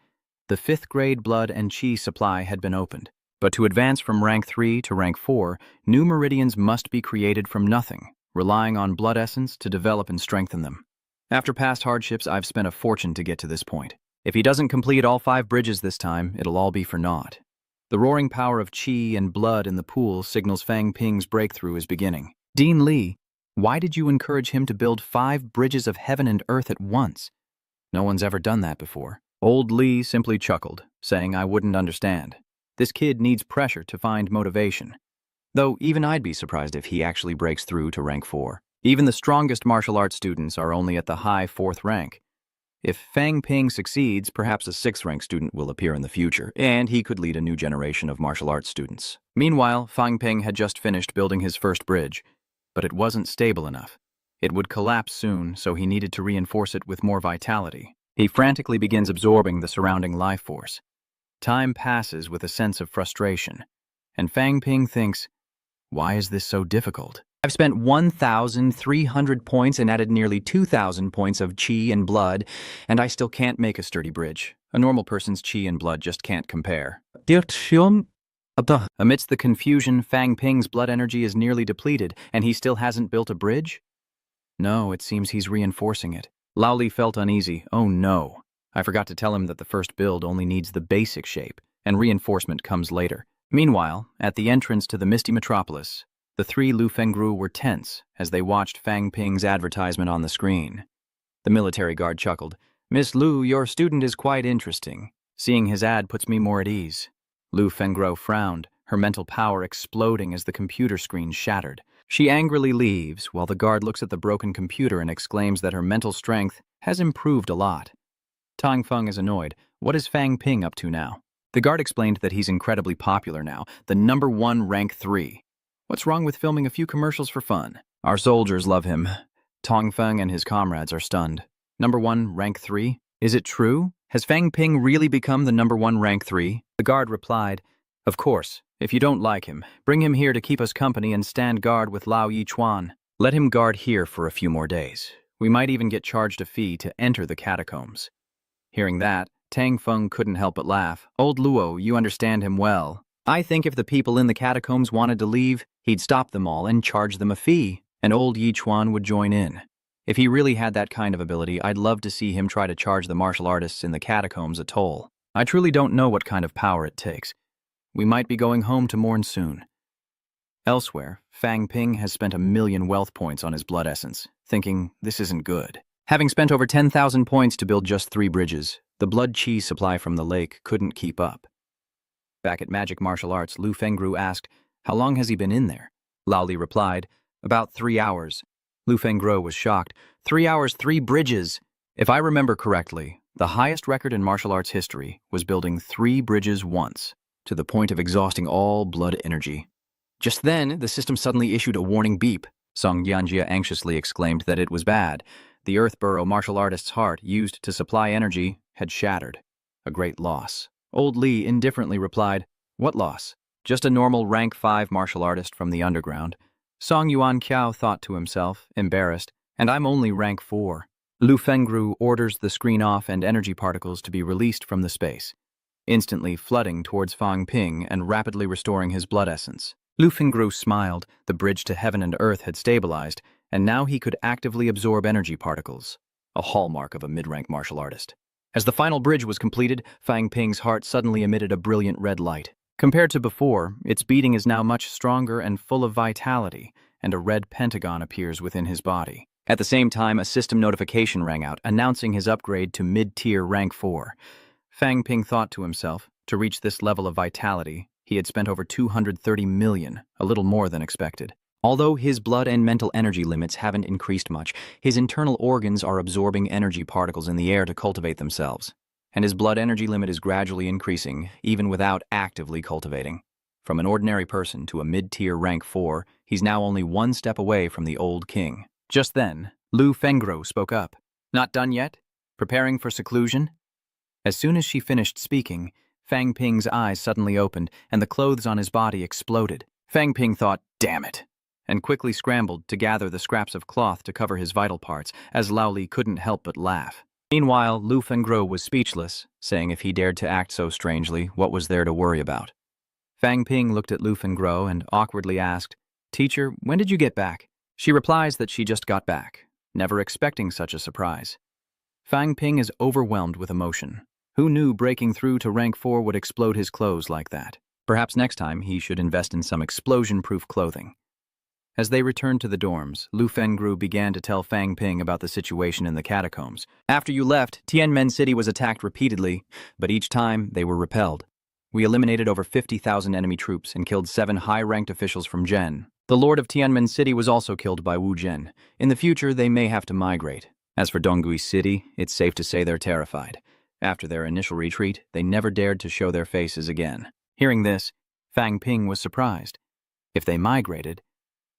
The 5th grade blood and chi supply had been opened. But to advance from rank 3 to rank 4, new meridians must be created from nothing, relying on blood essence to develop and strengthen them. After past hardships, I've spent a fortune to get to this point. If he doesn't complete all 5 bridges this time, it'll all be for naught. The roaring power of chi and blood in the pool signals Fang Ping's breakthrough is beginning. Dean Li, why did you encourage him to build 5 bridges of heaven and earth at once? No one's ever done that before. Old Li simply chuckled, saying I wouldn't understand. This kid needs pressure to find motivation. Though even I'd be surprised if he actually breaks through to rank 4. Even the strongest martial arts students are only at the high 4th rank. If Fang Ping succeeds, perhaps a 6th rank student will appear in the future, and he could lead a new generation of martial arts students. Meanwhile, Fang Ping had just finished building his first bridge, but it wasn't stable enough. It would collapse soon, so he needed to reinforce it with more vitality. He frantically begins absorbing the surrounding life force. Time passes with a sense of frustration, and Fang Ping thinks, why is this so difficult? I've spent 1,300 points and added nearly 2,000 points of chi and blood, and I still can't make a sturdy bridge. A normal person's chi and blood just can't compare. Amidst the confusion, Fang Ping's blood energy is nearly depleted, and he still hasn't built a bridge? No, it seems he's reinforcing it. Lao Li felt uneasy. Oh no. I forgot to tell him that the first build only needs the basic shape, and reinforcement comes later. Meanwhile, at the entrance to the Misty Metropolis, the 3 Lu Fengru were tense as they watched Fang Ping's advertisement on the screen. The military guard chuckled. Miss Lu, your student is quite interesting. Seeing his ad puts me more at ease. Lu Fengro frowned, her mental power exploding as the computer screen shattered. She angrily leaves, while the guard looks at the broken computer and exclaims that her mental strength has improved a lot. Tang Feng is annoyed. What is Fang Ping up to now? The guard explained that he's incredibly popular now, the #1 rank 3. What's wrong with filming a few commercials for fun? Our soldiers love him. Tong Feng and his comrades are stunned. #1 rank 3? Is it true? Has Fang Ping really become the #1 rank 3? The guard replied, of course, If you don't like him, bring him here to keep us company and stand guard with Lao Yichuan. Let him guard here for a few more days. We might even get charged a fee to enter the catacombs." Hearing that, Tang Feng couldn't help but laugh. "Old Luo, you understand him well. I think if the people in the catacombs wanted to leave, he'd stop them all and charge them a fee, and old Yichuan would join in. If he really had that kind of ability, I'd love to see him try to charge the martial artists in the catacombs a toll. I truly don't know what kind of power it takes. We might be going home to mourn soon." Elsewhere, Fang Ping has spent 1,000,000 wealth points on his blood essence, thinking this isn't good. Having spent over 10,000 points to build just 3 bridges, the blood chi supply from the lake couldn't keep up. Back at Magic Martial Arts, Lu Fengru asked, "How long has he been in there?" Lao Li replied, "About 3 hours." Lu Fengru was shocked. 3 hours, 3 bridges! If I remember correctly, the highest record in martial arts history was building 3 bridges once, to the point of exhausting all blood energy. Just then, the system suddenly issued a warning beep. Song Yanjia anxiously exclaimed that it was bad. The Earthborough martial artist's heart, used to supply energy, had shattered. A great loss. Old Li indifferently replied, "What loss? Just a normal rank 5 martial artist from the underground." Song Yuan Qiao thought to himself, embarrassed, "And I'm only rank 4. Lu Fengru orders the screen off and energy particles to be released from the space, instantly flooding towards Fang Ping and rapidly restoring his blood essence. Lu Fengru smiled. The bridge to heaven and earth had stabilized, and now he could actively absorb energy particles, a hallmark of a mid-rank martial artist. As the final bridge was completed, Fang Ping's heart suddenly emitted a brilliant red light. Compared to before, its beating is now much stronger and full of vitality, and a red pentagon appears within his body. At the same time, a system notification rang out, announcing his upgrade to mid-tier rank 4. Fang Ping thought to himself, to reach this level of vitality, he had spent over 230 million, a little more than expected. Although his blood and mental energy limits haven't increased much, his internal organs are absorbing energy particles in the air to cultivate themselves, and his blood energy limit is gradually increasing, even without actively cultivating. From an ordinary person to a mid-tier rank 4, he's now only 1 step away from the old king. Just then, Lu Fengru spoke up. "Not done yet? Preparing for seclusion?" As soon as she finished speaking, Fang Ping's eyes suddenly opened, and the clothes on his body exploded. Fang Ping thought, "Damn it," and quickly scrambled to gather the scraps of cloth to cover his vital parts, as Lao Li couldn't help but laugh. Meanwhile, Lu Fengru was speechless, saying if he dared to act so strangely, what was there to worry about? Fang Ping looked at Lu Fengru and awkwardly asked, "Teacher, when did you get back?" She replies that she just got back, never expecting such a surprise. Fang Ping is overwhelmed with emotion. Who knew breaking through to rank 4 would explode his clothes like that? Perhaps next time he should invest in some explosion-proof clothing. As they returned to the dorms, Lu Fengru began to tell Fang Ping about the situation in the catacombs. "After you left, Tianmen City was attacked repeatedly, but each time they were repelled. We eliminated over 50,000 enemy troops and killed 7 high-ranked officials from Zhen. The Lord of Tianmen City was also killed by Wu Zhen. In the future, they may have to migrate. As for Donggui City, it's safe to say they're terrified. After their initial retreat, they never dared to show their faces again." Hearing this, Fang Ping was surprised. If they migrated,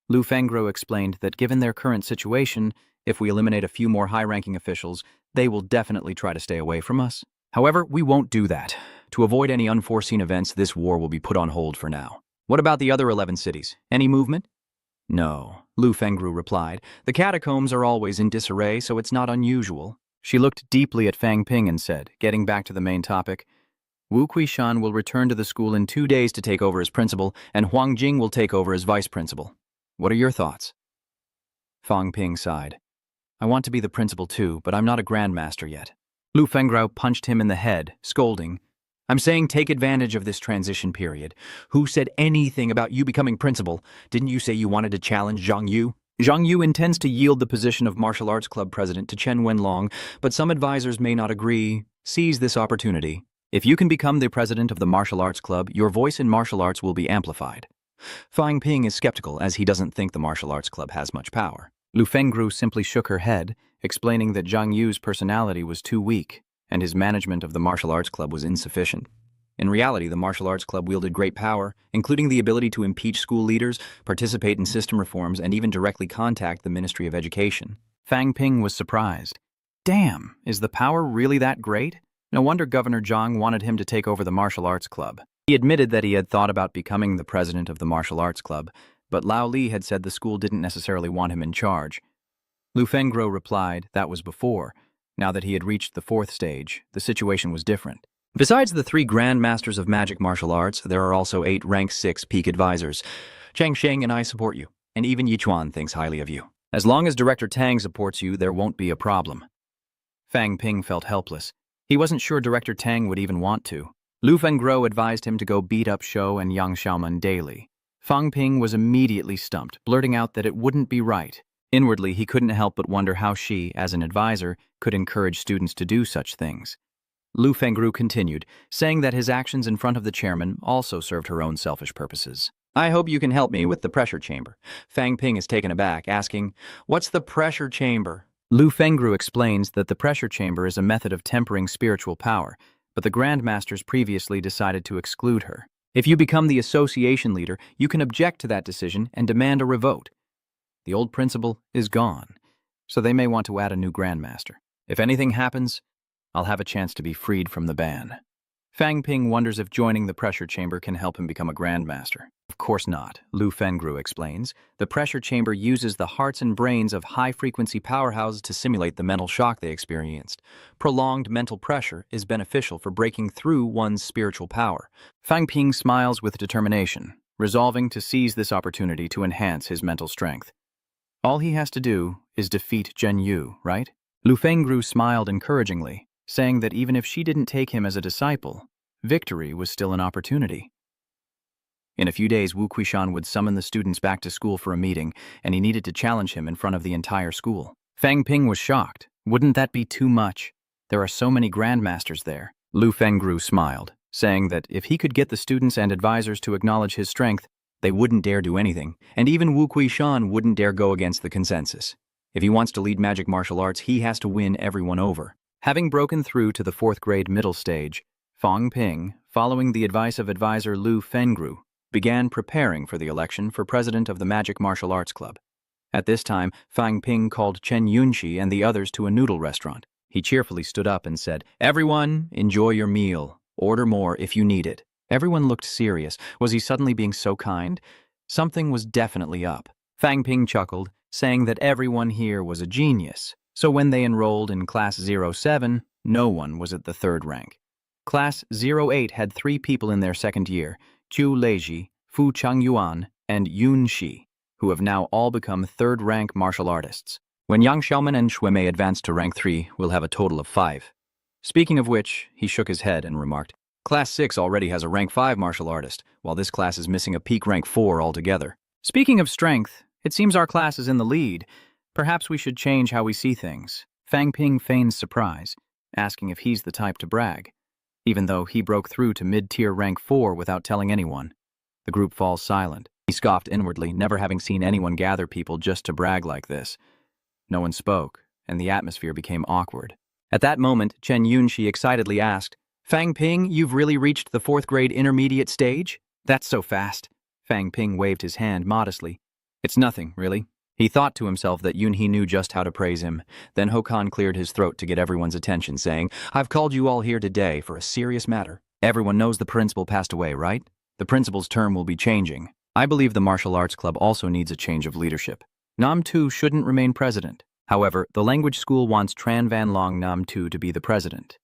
Lu Fengru explained that given their current situation, if we eliminate a few more high-ranking officials, they will definitely try to stay away from us. However, we won't do that. To avoid any unforeseen events, this war will be put on hold for now. What about the other 11 cities? Any movement? No, Lu Fengru replied. The catacombs are always in disarray, so it's not unusual. She looked deeply at Fang Ping and said, getting back to the main topic, Wu Kuishan will return to the school in 2 days to take over as principal, and Huang Jing will take over as vice principal. What are your thoughts? Fang Ping sighed. I want to be the principal too, but I'm not a grandmaster yet. Lu Fengru punched him in the head, scolding, I'm saying take advantage of this transition period. Who said anything about you becoming principal? Didn't you say you wanted to challenge Zhang Yu? Zhang Yu intends to yield the position of martial arts club president to Chen Wenlong, but some advisors may not agree. Seize this opportunity. If you can become the president of the martial arts club, your voice in martial arts will be amplified. Fang Ping is skeptical as he doesn't think the martial arts club has much power. Lu Fengru simply shook her head, explaining that Zhang Yu's personality was too weak, and his management of the martial arts club was insufficient. In reality, the martial arts club wielded great power, including the ability to impeach school leaders, participate in system reforms, and even directly contact the Ministry of Education. Fang Ping was surprised. Damn, is the power really that great? No wonder Governor Zhang wanted him to take over the martial arts club. He admitted that he had thought about becoming the president of the martial arts club, but Lao Li had said the school didn't necessarily want him in charge. Lu Fengguo replied that was before. Now that he had reached the 4th stage, the situation was different. Besides the 3 grandmasters of magic martial arts, there are also 8 rank 6 peak advisors. Chang Sheng and I support you, and even Yichuan thinks highly of you. As long as Director Tang supports you, there won't be a problem. Fang Ping felt helpless. He wasn't sure Director Tang would even want to. Lu Fengguo advised him to go beat up Shou and Yang Xiaoman daily. Fang Ping was immediately stumped, blurting out that it wouldn't be right. Inwardly, he couldn't help but wonder how she, as an advisor, could encourage students to do such things. Lu Fengguo continued, saying that his actions in front of the chairman also served her own selfish purposes. I hope you can help me with the pressure chamber. Fang Ping is taken aback, asking, "What's the pressure chamber?" Lu Fengguo explains that the pressure chamber is a method of tempering spiritual power, but the grandmasters previously decided to exclude her. If you become the association leader, you can object to that decision and demand a revote. The old principal is gone, so they may want to add a new grandmaster. If anything happens, I'll have a chance to be freed from the ban. Fang Ping wonders if joining the pressure chamber can help him become a grandmaster. Of course not, Lu Fengguo explains. The pressure chamber uses the hearts and brains of high-frequency powerhouses to simulate the mental shock they experienced. Prolonged mental pressure is beneficial for breaking through one's spiritual power. Fang Ping smiles with determination, resolving to seize this opportunity to enhance his mental strength. All he has to do is defeat Zhen Yu, right? Lu Fengguo smiled encouragingly, saying that even if she didn't take him as a disciple, victory was still an opportunity. In a few days, Wu Quishan would summon the students back to school for a meeting, and he needed to challenge him in front of the entire school. Fang Ping was shocked. Wouldn't that be too much? There are so many grandmasters there. Lu Fengguo smiled, saying that if he could get the students and advisors to acknowledge his strength, they wouldn't dare do anything, and even Wu Quishan wouldn't dare go against the consensus. If he wants to lead magic martial arts, he has to win everyone over. Having broken through to the 4th grade middle stage, Fang Ping, following the advice of advisor Lu Fengguo, began preparing for the election for president of the Magic Martial Arts Club. At this time, Fang Ping called Chen Yunxi and the others to a noodle restaurant. He cheerfully stood up and said, "Everyone, enjoy your meal. Order more if you need it." Everyone looked serious. Was he suddenly being so kind? Something was definitely up. Fang Ping chuckled, saying that everyone here was a genius. So when they enrolled in Class 07, no one was at the 3rd rank. Class 08 had 3 people in their 2nd year, Qiu Leiji, Fu Changyuan, and Yun Shi, who have now all become 3rd rank martial artists. When Yang Xiaoman and Shuimei advance to rank 3, we'll have a total of 5. Speaking of which, he shook his head and remarked, Class 6 already has a rank 5 martial artist, while this class is missing a peak rank 4 altogether. Speaking of strength, it seems our class is in the lead. Perhaps we should change how we see things. Fang Ping feigns surprise, asking if he's the type to brag, even though he broke through to mid-tier rank 4 without telling anyone. The group falls silent. He scoffed inwardly, never having seen anyone gather people just to brag like this. No one spoke, and the atmosphere became awkward. At that moment, Chen Yunxi excitedly asked, "Fang Ping, you've really reached the 4th grade intermediate stage? That's so fast." Fang Ping waved his hand modestly. "It's nothing, really." He thought to himself that Yunhe knew just how to praise him. Then Hokan cleared his throat to get everyone's attention, saying, "I've called you all here today for a serious matter. Everyone knows the principal passed away, right? The principal's term will be changing. I believe the martial arts club also needs a change of leadership. Nam Tu shouldn't remain president. However, the language school wants Tran Van Long Nam Tu to be the president.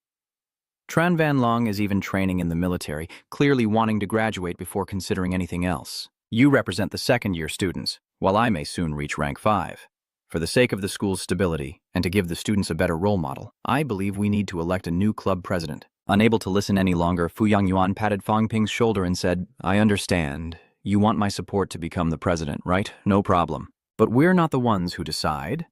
Tran Van Long is even training in the military, clearly wanting to graduate before considering anything else. You represent the 2nd-year students, while I may soon reach rank 5. For the sake of the school's stability, and to give the students a better role model, I believe we need to elect a new club president." Unable to listen any longer, Fu Yangyuan patted Fang Ping's shoulder and said, "I understand. You want my support to become the president, right? No problem. But we're not the ones who decide."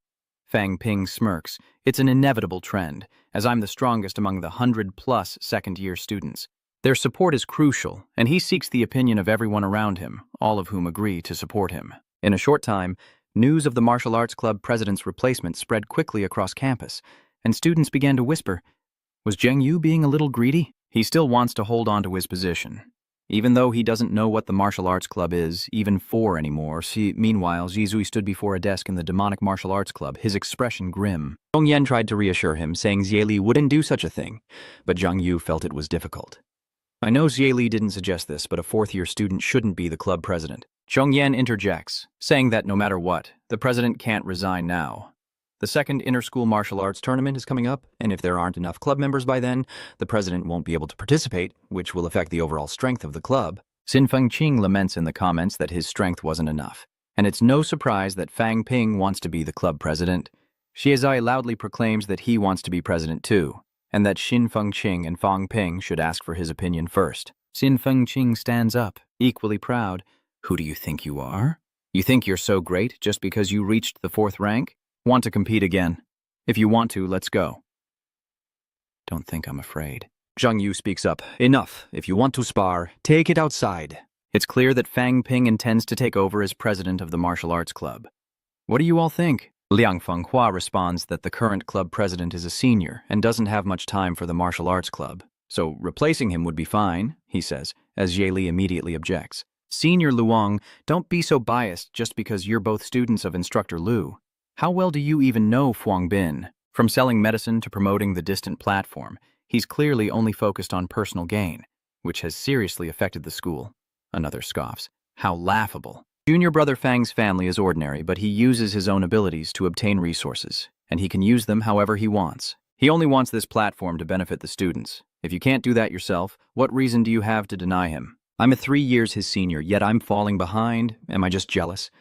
Fang Ping smirks. "It's an inevitable trend, as I'm the strongest among the 100-plus 2nd-year students. Their support is crucial, and he seeks the opinion of everyone around him, all of whom agree to support him." In a short time, news of the martial arts club president's replacement spread quickly across campus, and students began to whisper, "Was Zheng Yu being a little greedy? He still wants to hold on to his position. Even though he doesn't know what the martial arts club is, even for anymore." Meanwhile, Zizui stood before a desk in the demonic martial arts club, his expression grim. Zhong Yan tried to reassure him, saying Zieli wouldn't do such a thing, but Zhang Yu felt it was difficult. I know Xie Li didn't suggest this, but a fourth-year student shouldn't be the club president. Zhong Yan interjects, saying that no matter what, the president can't resign now. The second inter-school martial arts tournament is coming up, and if there aren't enough club members by then, the president won't be able to participate, which will affect the overall strength of the club. Xin Fengqing laments in the comments that his strength wasn't enough, and it's no surprise that Fang Ping wants to be the club president. Xiezai loudly proclaims that he wants to be president too, and that Xin Fengqing and Fang Ping should ask for his opinion first. Xin Fengqing stands up, equally proud. Who do you think you are? You think you're so great just because you reached the 4th rank? Want to compete again? If you want to, let's go. Don't think I'm afraid. Zhang Yu speaks up. Enough. If you want to spar, take it outside. It's clear that Fang Ping intends to take over as president of the martial arts club. What do you all think? Liang Fenghua responds that the current club president is a senior and doesn't have much time for the martial arts club. So replacing him would be fine, he says, as Xie Li immediately objects. Senior Luong, don't be so biased just because you're both students of Instructor Lu. How well do you even know Fuang Bin? From selling medicine to promoting the distant platform, he's clearly only focused on personal gain, which has seriously affected the school. Another scoffs. How laughable. Junior brother Fang's family is ordinary, but he uses his own abilities to obtain resources, and he can use them however he wants. He only wants this platform to benefit the students. If you can't do that yourself, what reason do you have to deny him? I'm 3 years his senior, yet I'm falling behind. Am I just jealous?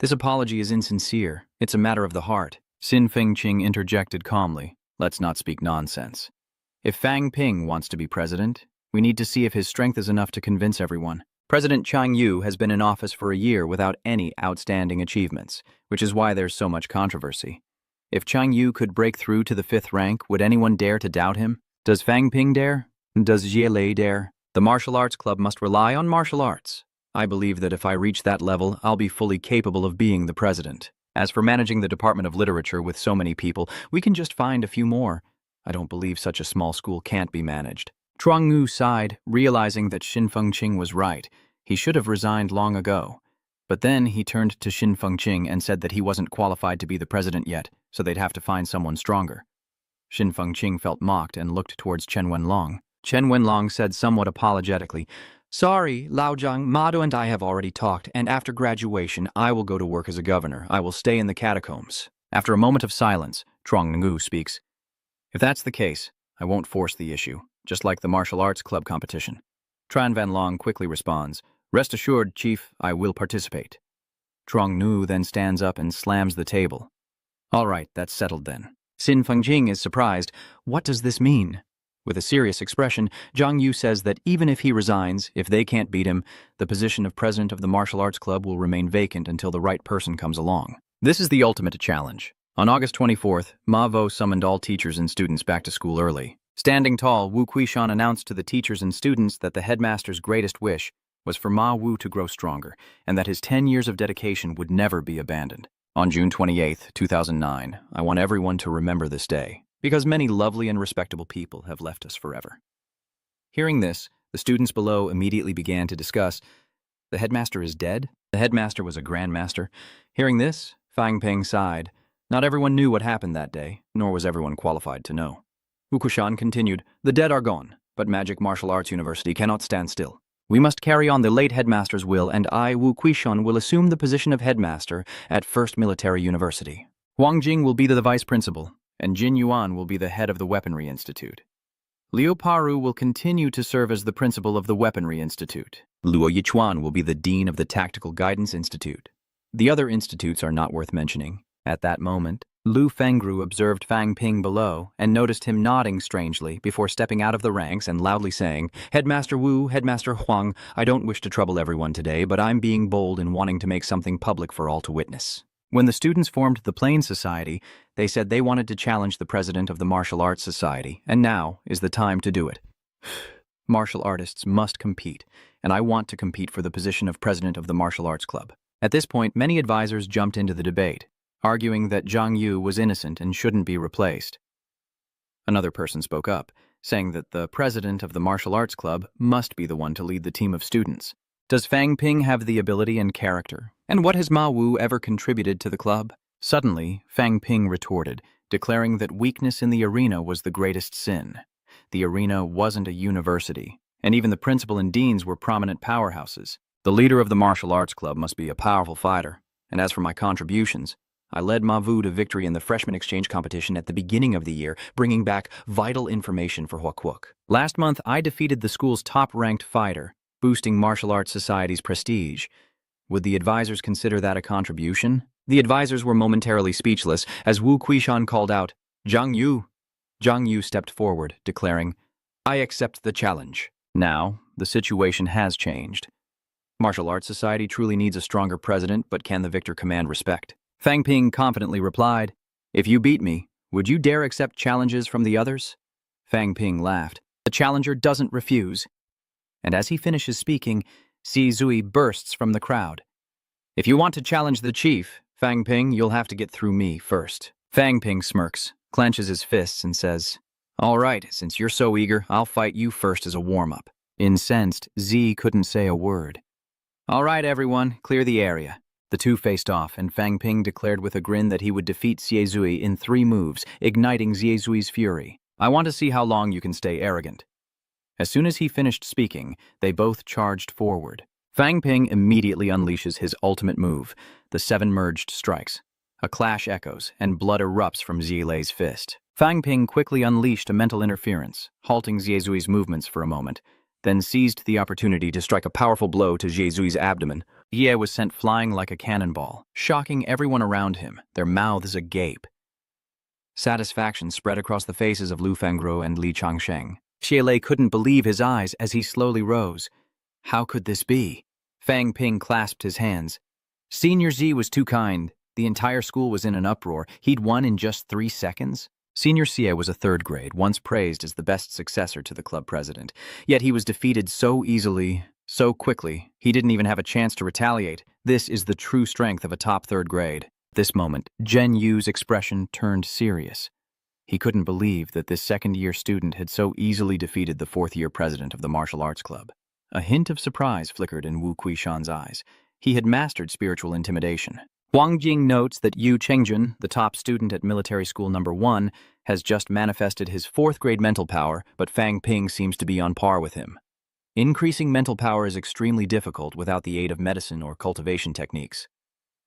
This apology is insincere. It's a matter of the heart. Xin Fengqing interjected calmly. Let's not speak nonsense. If Fang Ping wants to be president, we need to see if his strength is enough to convince everyone. President Chang Yu has been in office for a year without any outstanding achievements, which is why there's so much controversy. If Chang Yu could break through to the 5th rank, would anyone dare to doubt him? Does Fang Ping dare? Does Xie Li dare? The martial arts club must rely on martial arts. I believe that if I reach that level, I'll be fully capable of being the president. As for managing the Department of Literature with so many people, we can just find a few more. I don't believe such a small school can't be managed. Truong Wu sighed, realizing that Xin Fengqing was right. He should have resigned long ago. But then he turned to Xin Fengqing and said that he wasn't qualified to be the president yet, so they'd have to find someone stronger. Xin Fengqing felt mocked and looked towards Chen Wenlong. Chen Wenlong said somewhat apologetically, Sorry, Lao Zhang, Mado and I have already talked, and after graduation, I will go to work as a governor. I will stay in the catacombs. After a moment of silence, Truong Ngu speaks. If that's the case, I won't force the issue, just like the martial arts club competition. Tran Van Long quickly responds, Rest assured, Chief, I will participate. Truong Ngu then stands up and slams the table. All right, that's settled then. Xin Fengqing is surprised. What does this mean? With a serious expression, Zhang Yu says that even if he resigns, if they can't beat him, the position of president of the martial arts club will remain vacant until the right person comes along. This is the ultimate challenge. On August 24th, Ma Vo summoned all teachers and students back to school early. Standing tall, Wu Quishan announced to the teachers and students that the headmaster's greatest wish was for Ma Wu to grow stronger, and that his 10 years of dedication would never be abandoned. On June 28, 2009, I want everyone to remember this day, because many lovely and respectable people have left us forever. Hearing this, the students below immediately began to discuss, the headmaster is dead? The headmaster was a grandmaster. Hearing this, Fang Ping sighed. Not everyone knew what happened that day, nor was everyone qualified to know. Wukushan continued, the dead are gone, but Magic Martial Arts University cannot stand still. We must carry on the late headmaster's will, and I, Wu Quishan, will assume the position of headmaster at First Military University. Huang Jing will be the vice principal, and Jin Yuan will be the head of the Weaponry Institute. Liu Paru will continue to serve as the principal of the Weaponry Institute. Luo Yichuan will be the dean of the Tactical Guidance Institute. The other institutes are not worth mentioning. At that moment, Lu Fengru observed Fang Ping below and noticed him nodding strangely before stepping out of the ranks and loudly saying, Headmaster Wu, Headmaster Huang, I don't wish to trouble everyone today, but I'm being bold in wanting to make something public for all to witness. When the students formed the Plain Society, they said they wanted to challenge the president of the Martial Arts Society, and now is the time to do it. Martial artists must compete, and I want to compete for the position of president of the Martial Arts Club. At this point, many advisors jumped into the debate, arguing that Zhang Yu was innocent and shouldn't be replaced. Another person spoke up, saying that the president of the Martial Arts Club must be the one to lead the team of students. Does Fang Ping have the ability and character? And what has Ma Wu ever contributed to the club? Suddenly, Fang Ping retorted, declaring that weakness in the arena was the greatest sin. The arena wasn't a university. and even the principal and deans were prominent powerhouses. The leader of the martial arts club must be a powerful fighter, and as for my contributions, I led Mavu to victory in the freshman exchange competition at the beginning of the year, bringing back vital information for Huakwuk. Last month, I defeated the school's top-ranked fighter, boosting Martial Arts Society's prestige. Would the advisors consider that a contribution? The advisors were momentarily speechless as Wu Kuishan called out, "Zhang Yu." Zhang Yu stepped forward, declaring, "I accept the challenge." Now, the situation has changed. Martial Arts Society truly needs a stronger president, but can the victor command respect? Fang Ping confidently replied, "If you beat me, would you dare accept challenges from the others?" Fang Ping laughed. "The challenger doesn't refuse." And as he finishes speaking, Si Zui bursts from the crowd. "If you want to challenge the chief, Fang Ping, you'll have to get through me first." Fang Ping smirks, clenches his fists, and says, "All right, since you're so eager, I'll fight you first as a warm-up." Incensed, Z couldn't say a word. "All right, everyone, clear the area." The two faced off, and Fang Ping declared with a grin that he would defeat Xie Zui in 3 moves, igniting Xie Zui's fury. "I want to see how long you can stay arrogant." As soon as he finished speaking, they both charged forward. Fang Ping immediately unleashes his ultimate move, the 7 merged strikes. A clash echoes, and blood erupts from Xie Lei's fist. Fang Ping quickly unleashed a mental interference, halting Xie Zui's movements for a moment, then seized the opportunity to strike a powerful blow to Xie Zui's abdomen. Ye was sent flying like a cannonball, shocking everyone around him, their mouths agape. Satisfaction spread across the faces of Lu Fengro and Li Changsheng. Xie Lei couldn't believe his eyes as he slowly rose. How could this be? Fang Ping clasped his hands. Senior Z was too kind. The entire school was in an uproar. He'd won in just 3 seconds. Senior Xie was a 3rd grade, once praised as the best successor to the club president. Yet he was defeated so easily, so quickly, he didn't even have a chance to retaliate. This is the true strength of a top 3rd grade. At this moment, Zhen Yu's expression turned serious. He couldn't believe that this 2nd-year student had so easily defeated the 4th-year president of the martial arts club. A hint of surprise flickered in Wu Kuishan's eyes. He had mastered spiritual intimidation. Huang Jing notes that Yu Chengjun, the top student at military school number 1, has just manifested his 4th-grade mental power, but Fang Ping seems to be on par with him. Increasing mental power is extremely difficult without the aid of medicine or cultivation techniques.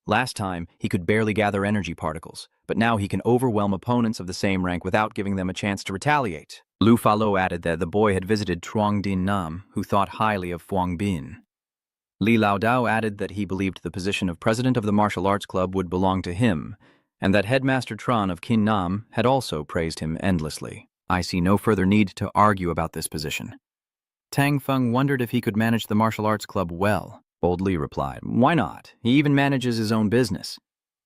Last time, he could barely gather energy particles, but now he can overwhelm opponents of the same rank without giving them a chance to retaliate. Lu Falo added that the boy had visited Truong Din Nam, who thought highly of Huang Bin. Li Laodao added that he believed the position of president of the martial arts club would belong to him, and that Headmaster Tran of Kin Nam had also praised him endlessly. I see no further need to argue about this position. Tang Feng wondered if he could manage the martial arts club well. Old Li replied, "Why not? He even manages his own business."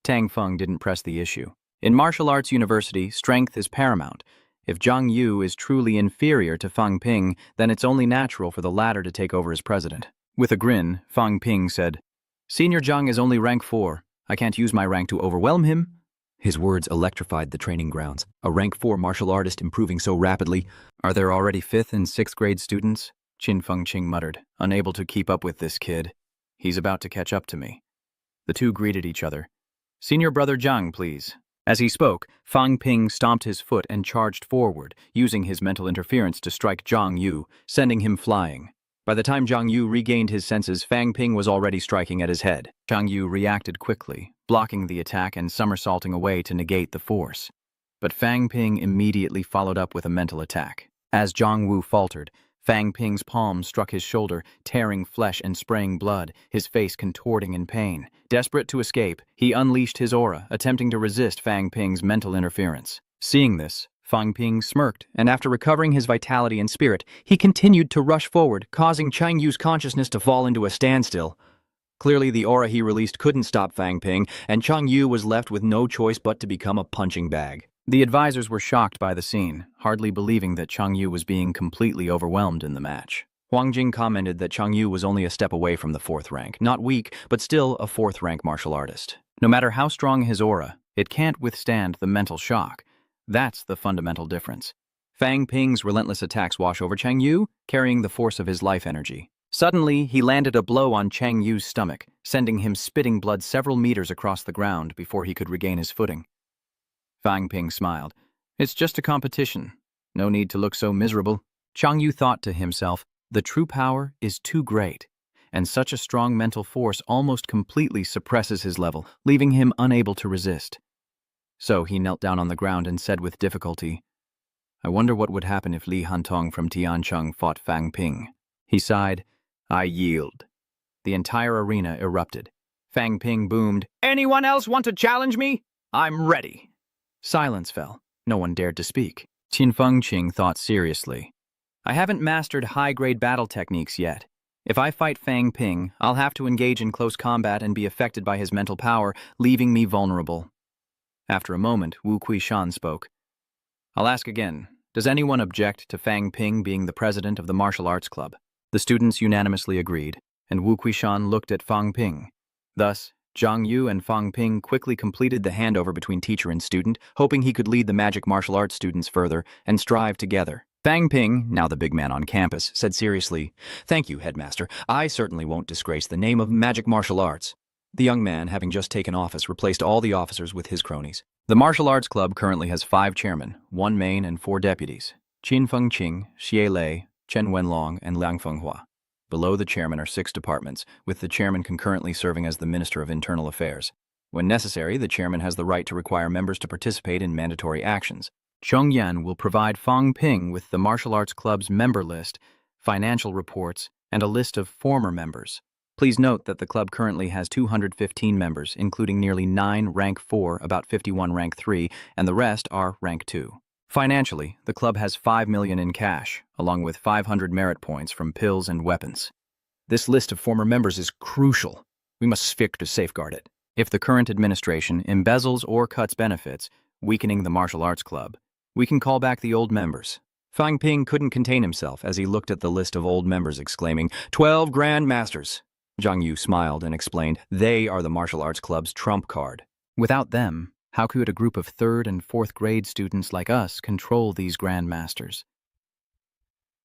Tang Feng didn't press the issue. In martial arts university, strength is paramount. If Zhang Yu is truly inferior to Fang Ping, then it's only natural for the latter to take over as president. With a grin, Fang Ping said, "Senior Zhang is only rank 4. I can't use my rank to overwhelm him." His words electrified the training grounds. A rank 4 martial artist improving so rapidly. Are there already 5th and 6th grade students? Qin Fengqing muttered, unable to keep up with this kid. He's about to catch up to me. The two greeted each other. "Senior brother Zhang, please." As he spoke, Fang Ping stomped his foot and charged forward, using his mental interference to strike Zhang Yu, sending him flying. By the time Zhang Yu regained his senses, Fang Ping was already striking at his head. Zhang Yu reacted quickly, blocking the attack and somersaulting away to negate the force. But Fang Ping immediately followed up with a mental attack. As Zhang Wu faltered, Fang Ping's palm struck his shoulder, tearing flesh and spraying blood, his face contorting in pain. Desperate to escape, he unleashed his aura, attempting to resist Fang Ping's mental interference. Seeing this, Fang Ping smirked, and after recovering his vitality and spirit, he continued to rush forward, causing Chang Yu's consciousness to fall into a standstill. Clearly, the aura he released couldn't stop Fang Ping, and Chang Yu was left with no choice but to become a punching bag. The advisors were shocked by the scene, hardly believing that Chang Yu was being completely overwhelmed in the match. Huang Jing commented that Chang Yu was only a step away from the 4th rank, not weak, but still a 4th rank martial artist. No matter how strong his aura, it can't withstand the mental shock. That's the fundamental difference. Fang Ping's relentless attacks wash over Chang Yu, carrying the force of his life energy. Suddenly, he landed a blow on Chang Yu's stomach, sending him spitting blood several meters across the ground before he could regain his footing. Fang Ping smiled. "It's just a competition. No need to look so miserable." Chang Yu thought to himself, The true power is too great, and such a strong mental force almost completely suppresses his level, leaving him unable to resist. So he knelt down on the ground and said with difficulty, "I wonder what would happen if Li Hantong from Tiancheng fought Fang Ping." He sighed, "I yield." The entire arena erupted. Fang Ping boomed, "Anyone else want to challenge me? I'm ready." Silence fell. No one dared to speak. Qin Fengqing thought seriously. "I haven't mastered high-grade battle techniques yet. If I fight Fang Ping, I'll have to engage in close combat and be affected by his mental power, leaving me vulnerable." After a moment, Wu Kuishan spoke. "I'll ask again. Does anyone object to Fang Ping being the president of the martial arts club?" The students unanimously agreed, and Wu Kuishan looked at Fang Ping. Thus, Zhang Yu and Fang Ping quickly completed the handover between teacher and student, hoping he could lead the magic martial arts students further and strive together. Fang Ping, now the big man on campus, said seriously, "Thank you, headmaster. I certainly won't disgrace the name of magic martial arts." The young man, having just taken office, replaced all the officers with his cronies. The martial arts club currently has 5 chairmen, 1 main and 4 deputies: Qin Fengqing, Xie Lei, Chen Wenlong, and Liang Fenghua. Below the chairman are 6 departments, with the chairman concurrently serving as the Minister of Internal Affairs. When necessary, the chairman has the right to require members to participate in mandatory actions. Chongyan will provide Fang Ping with the martial arts club's member list, financial reports, and a list of former members. Please note that the club currently has 215 members, including nearly 9 rank 4, about 51 rank 3, and the rest are rank 2. Financially, the club has 5 million in cash, along with 500 merit points from pills and weapons. This list of former members is crucial. We must strict to safeguard it. If the current administration embezzles or cuts benefits, weakening the martial arts club, we can call back the old members. Fang Ping couldn't contain himself as he looked at the list of old members, exclaiming, 12 Grand Masters. Zhang Yu smiled and explained, "They are the martial arts club's trump card. Without them, how could a group of 3rd and 4th grade students like us control these Grand Masters?"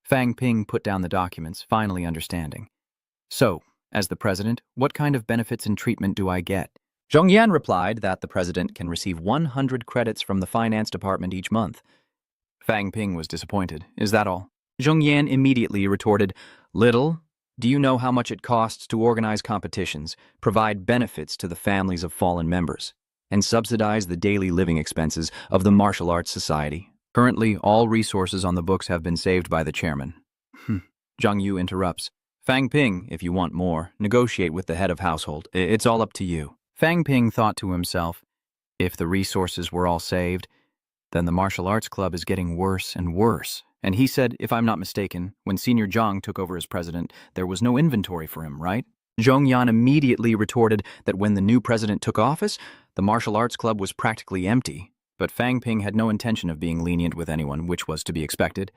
Fang Ping put down the documents, finally understanding. "So, as the president, what kind of benefits and treatment do I get?" Zhongyan replied that the president can receive 100 credits from the finance department each month. Fang Ping was disappointed. "Is that all?" Zhongyan immediately retorted, "Little. Do you know how much it costs to organize competitions, provide benefits to the families of fallen members, and subsidize the daily living expenses of the Martial Arts Society? Currently, all resources on the books have been saved by the chairman." Zhang Yu interrupts. "Fang Ping, if you want more, negotiate with the head of household. It's all up to you." Fang Ping thought to himself, if the resources were all saved, then the martial arts club is getting worse and worse. And he said, if I'm not mistaken, when Senior Zhang took over as president, there was no inventory for him, right? Zhongyan immediately retorted that when the new president took office, the martial arts club was practically empty. But Fang Ping had no intention of being lenient with anyone, which was to be expected.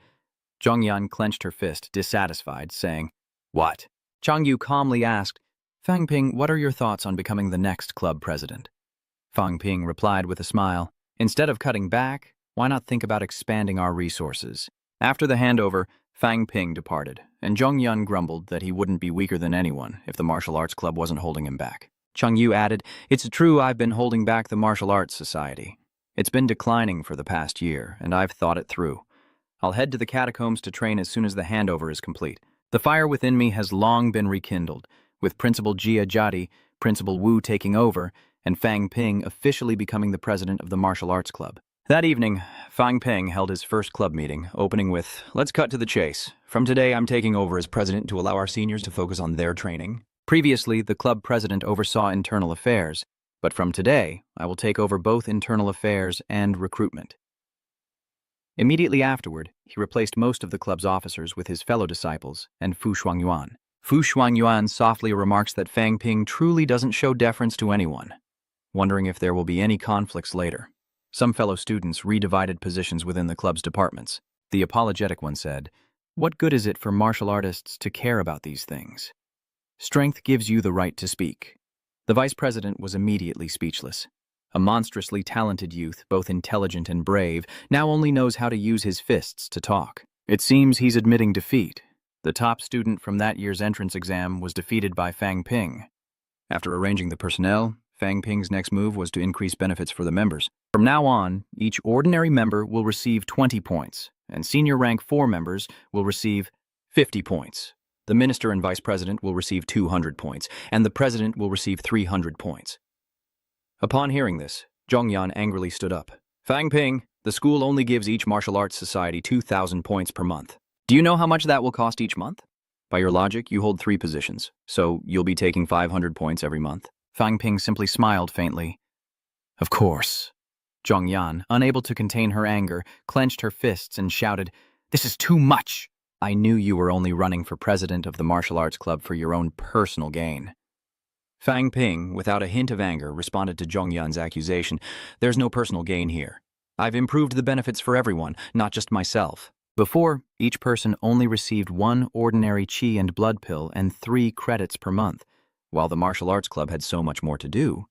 Zhongyan clenched her fist, dissatisfied, saying, "What?" Zhang Yu calmly asked, "Fang Ping, what are your thoughts on becoming the next club president?" Fang Ping replied with a smile, "Instead of cutting back, why not think about expanding our resources?" After the handover, Fang Ping departed, and Zhongyan grumbled that he wouldn't be weaker than anyone if the martial arts club wasn't holding him back. Zhang Yu added, "It's true I've been holding back the martial arts society. It's been declining for the past year, and I've thought it through. I'll head to the catacombs to train as soon as the handover is complete. The fire within me has long been rekindled, with Principal Jia Jadi, Principal Wu taking over, and Fang Ping officially becoming the president of the martial arts club." That evening, Fang Ping held his first club meeting, opening with, "Let's cut to the chase. From today, I'm taking over as president to allow our seniors to focus on their training." Previously, the club president oversaw internal affairs, but from today, I will take over both internal affairs and recruitment. Immediately afterward, he replaced most of the club's officers with his fellow disciples and Fu Shuangyuan. Fu Shuangyuan softly remarks that Fang Ping truly doesn't show deference to anyone, wondering if there will be any conflicts later. Some fellow students redivided positions within the club's departments. The apologetic one said, "What good is it for martial artists to care about these things? Strength gives you the right to speak." The vice president was immediately speechless. A monstrously talented youth, both intelligent and brave, now only knows how to use his fists to talk. It seems he's admitting defeat. The top student from that year's entrance exam was defeated by Fang Ping. After arranging the personnel, Fang Ping's next move was to increase benefits for the members. From now on, each ordinary member will receive 20 points, and senior rank 4 members will receive 50 points. The minister and vice president will receive 200 points, and the president will receive 300 points. Upon hearing this, Zhongyan angrily stood up. Fang Ping, the school only gives each martial arts society 2,000 points per month. Do you know how much that will cost each month? By your logic, you hold 3 positions, so you'll be taking 500 points every month. Fang Ping simply smiled faintly. Of course. Zhongyan, unable to contain her anger, clenched her fists and shouted, "This is too much! I knew you were only running for president of the martial arts club for your own personal gain." Fang Ping, without a hint of anger, responded to Zhongyan's accusation. There's no personal gain here. I've improved the benefits for everyone, not just myself. Before, each person only received 1 ordinary qi and blood pill and 3 credits per month, while the martial arts club had so much more to do.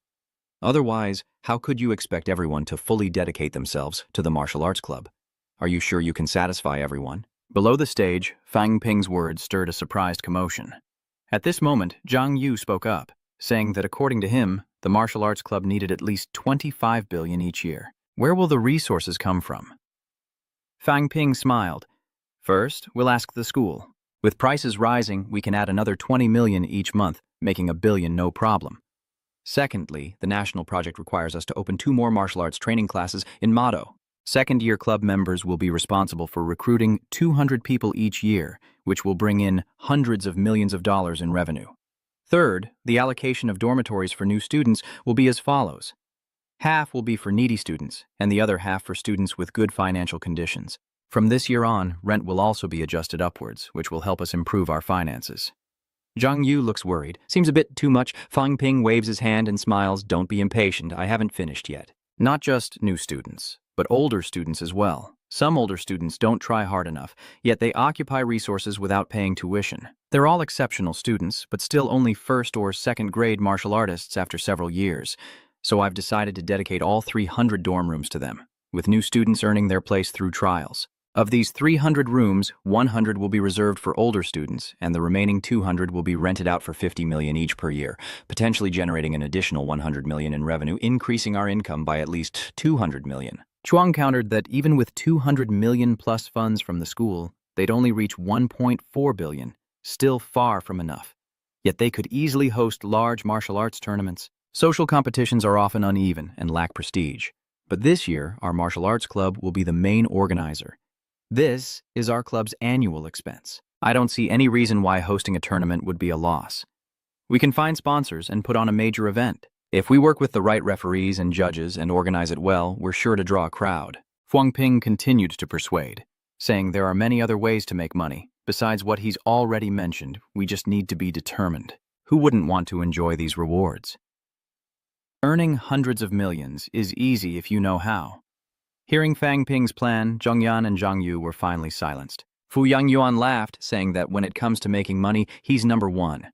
Otherwise, how could you expect everyone to fully dedicate themselves to the martial arts club? Are you sure you can satisfy everyone? Below the stage, Fang Ping's words stirred a surprised commotion. At this moment, Zhang Yu spoke up, saying that according to him, the martial arts club needed at least 25 billion each year. Where will the resources come from? Fang Ping smiled. First, we'll ask the school. With prices rising, we can add another 20 million each month, making $1 billion no problem. Secondly, the national project requires us to open 2 more martial arts training classes in Motto. Second-year club members will be responsible for recruiting 200 people each year, which will bring in hundreds of millions of dollars in revenue. Third, the allocation of dormitories for new students will be as follows. Half will be for needy students, and the other half for students with good financial conditions. From this year on, rent will also be adjusted upwards, which will help us improve our finances. Zhang Yu looks worried. Seems a bit too much. Fang Ping waves his hand and smiles. Don't be impatient. I haven't finished yet. Not just new students, but older students as well. Some older students don't try hard enough, yet they occupy resources without paying tuition. They're all exceptional students, but still only first or second grade martial artists after several years. So I've decided to dedicate all 300 dorm rooms to them, with new students earning their place through trials. Of these 300 rooms, 100 will be reserved for older students, and the remaining 200 will be rented out for 50 million each per year, potentially generating an additional 100 million in revenue, increasing our income by at least 200 million. Chuang countered that even with 200 million plus funds from the school, they'd only reach 1.4 billion, still far from enough. Yet they could easily host large martial arts tournaments. Social competitions are often uneven and lack prestige. But this year, our martial arts club will be the main organizer. This is our club's annual expense. I don't see any reason why hosting a tournament would be a loss. We can find sponsors and put on a major event. If we work with the right referees and judges and organize it well, we're sure to draw a crowd. Fang Ping continued to persuade, saying there are many other ways to make money. Besides what he's already mentioned, we just need to be determined. Who wouldn't want to enjoy these rewards? Earning hundreds of millions is easy if you know how. Hearing Fang Ping's plan, Zhongyan and Zhang Yu were finally silenced. Fu Yangyuan laughed, saying that when it comes to making money, he's number 1.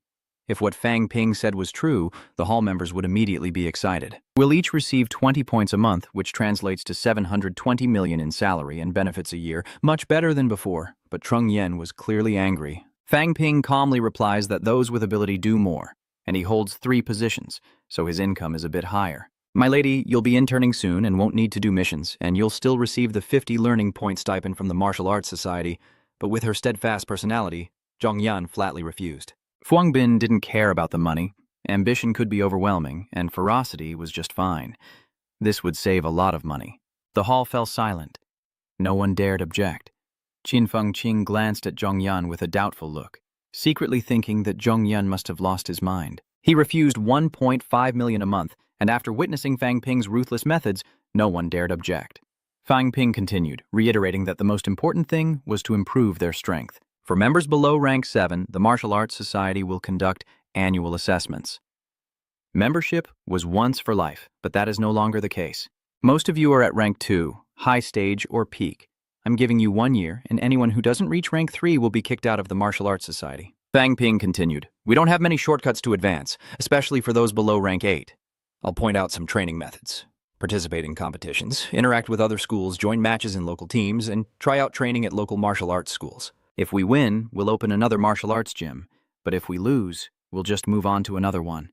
If what Fang Ping said was true, the hall members would immediately be excited. We'll each receive 20 points a month, which translates to 720 million in salary and benefits a year, much better than before. But Trung Yen was clearly angry. Fang Ping calmly replies that those with ability do more, and he holds 3 positions, so his income is a bit higher. My lady, you'll be interning soon and won't need to do missions, and you'll still receive the 50 learning point stipend from the Martial Arts Society. But with her steadfast personality, Zhongyan flatly refused. Fuang Bin didn't care about the money. Ambition could be overwhelming, and ferocity was just fine. This would save a lot of money. The hall fell silent. No one dared object. Qin Fengqing glanced at Zhongyan with a doubtful look, secretly thinking that Zhongyan must have lost his mind. He refused 1.5 million a month, and after witnessing Fang Ping's ruthless methods, no one dared object. Fang Ping continued, reiterating that the most important thing was to improve their strength. For members below rank 7, the Martial Arts Society will conduct annual assessments. Membership was once for life, but that is no longer the case. Most of you are at rank 2, high stage or peak. I'm giving you 1 year, and anyone who doesn't reach rank 3 will be kicked out of the Martial Arts Society. Fang Ping continued, we don't have many shortcuts to advance, especially for those below rank 8. I'll point out some training methods. Participate in competitions, interact with other schools, join matches in local teams, and try out training at local martial arts schools. If we win, we'll open another martial arts gym, but if we lose, we'll just move on to another one.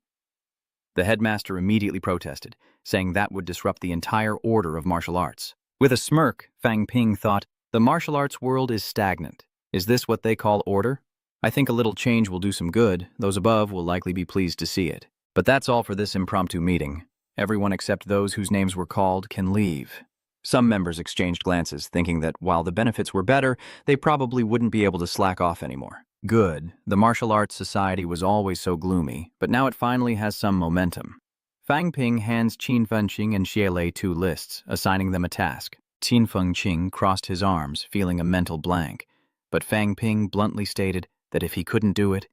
The headmaster immediately protested, saying that would disrupt the entire order of martial arts. With a smirk, Fang Ping thought, the martial arts world is stagnant. Is this what they call order? I think a little change will do some good. Those above will likely be pleased to see it. But that's all for this impromptu meeting. Everyone except those whose names were called can leave. Some members exchanged glances, thinking that while the benefits were better, they probably wouldn't be able to slack off anymore. Good. The Martial Arts Society was always so gloomy, but now it finally has some momentum. Fang Ping hands Qin Fengqing and Xie Lei 2 lists, assigning them a task. Qin Fengqing crossed his arms, feeling a mental blank, but Fang Ping bluntly stated that if he couldn't do it,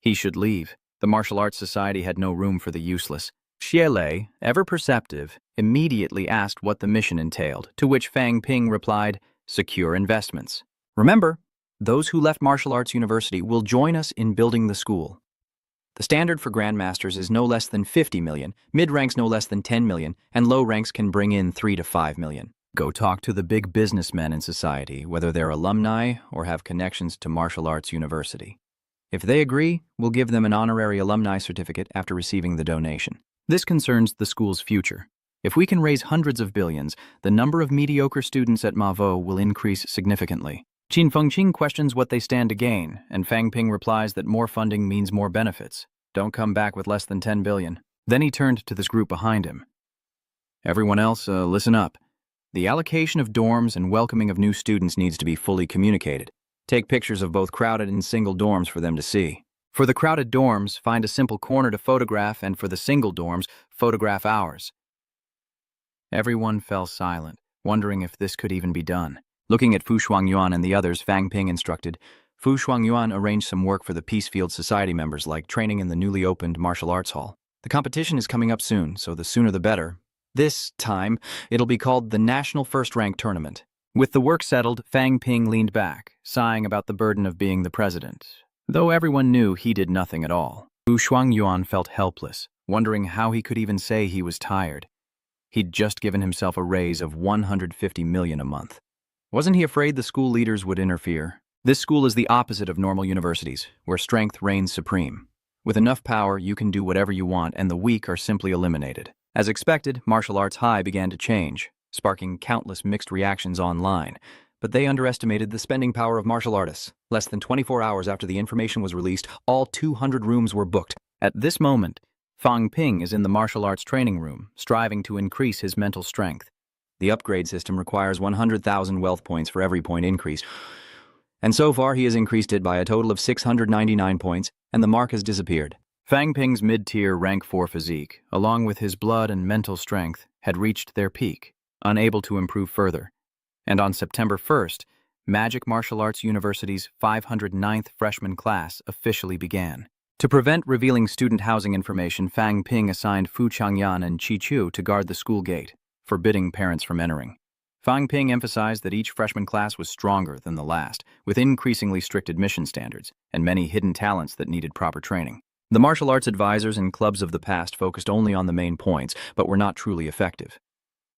he should leave. The Martial Arts Society had no room for the useless. Xie Lei, ever perceptive, immediately asked what the mission entailed, to which Fang Ping replied, secure investments. Remember, those who left Martial Arts University will join us in building the school. The standard for Grandmasters is no less than 50 million, mid-ranks no less than 10 million, and low ranks can bring in 3 to 5 million. Go talk to the big businessmen in society, whether they're alumni or have connections to Martial Arts University. If they agree, we'll give them an honorary alumni certificate after receiving the donation. This concerns the school's future. If we can raise hundreds of billions, the number of mediocre students at Manhwa will increase significantly. Qin Fengqing questions what they stand to gain, and Fang Ping replies that more funding means more benefits. Don't come back with less than 10 billion. Then he turned to this group behind him. Everyone else, listen up. The allocation of dorms and welcoming of new students needs to be fully communicated. Take pictures of both crowded and single dorms for them to see. For the crowded dorms, find a simple corner to photograph, and for the single dorms, photograph ours. Everyone fell silent, wondering if this could even be done. Looking at Fu Shuangyuan and the others, Fang Ping instructed. Fu Shuangyuan arranged some work for the Peacefield Society members, like training in the newly opened martial arts hall. The competition is coming up soon, so the sooner the better. This time, it'll be called the National First Rank Tournament. With the work settled, Fang Ping leaned back, sighing about the burden of being the president, though everyone knew he did nothing at all. Fu Shuangyuan felt helpless, wondering how he could even say he was tired. He'd just given himself a raise of 150 million a month. Wasn't he afraid the school leaders would interfere? This school is the opposite of normal universities, where strength reigns supreme. With enough power, you can do whatever you want, and the weak are simply eliminated. As expected, Martial Arts High began to change, sparking countless mixed reactions online. But they underestimated the spending power of martial artists. Less than 24 hours after the information was released, all 200 rooms were booked. At this moment, Fang Ping is in the martial arts training room, striving to increase his mental strength. The upgrade system requires 100,000 wealth points for every point increase. And so far, he has increased it by a total of 699 points, and the mark has disappeared. Fang Ping's mid-tier rank 4 physique, along with his blood and mental strength, had reached their peak, unable to improve further. And on September 1st, Magic Martial Arts University's 509th freshman class officially began. To prevent revealing student housing information, Fang Ping assigned Fu Changyan and Chi Chu to guard the school gate, forbidding parents from entering. Fang Ping emphasized that each freshman class was stronger than the last, with increasingly strict admission standards and many hidden talents that needed proper training. The martial arts advisors and clubs of the past focused only on the main points, but were not truly effective.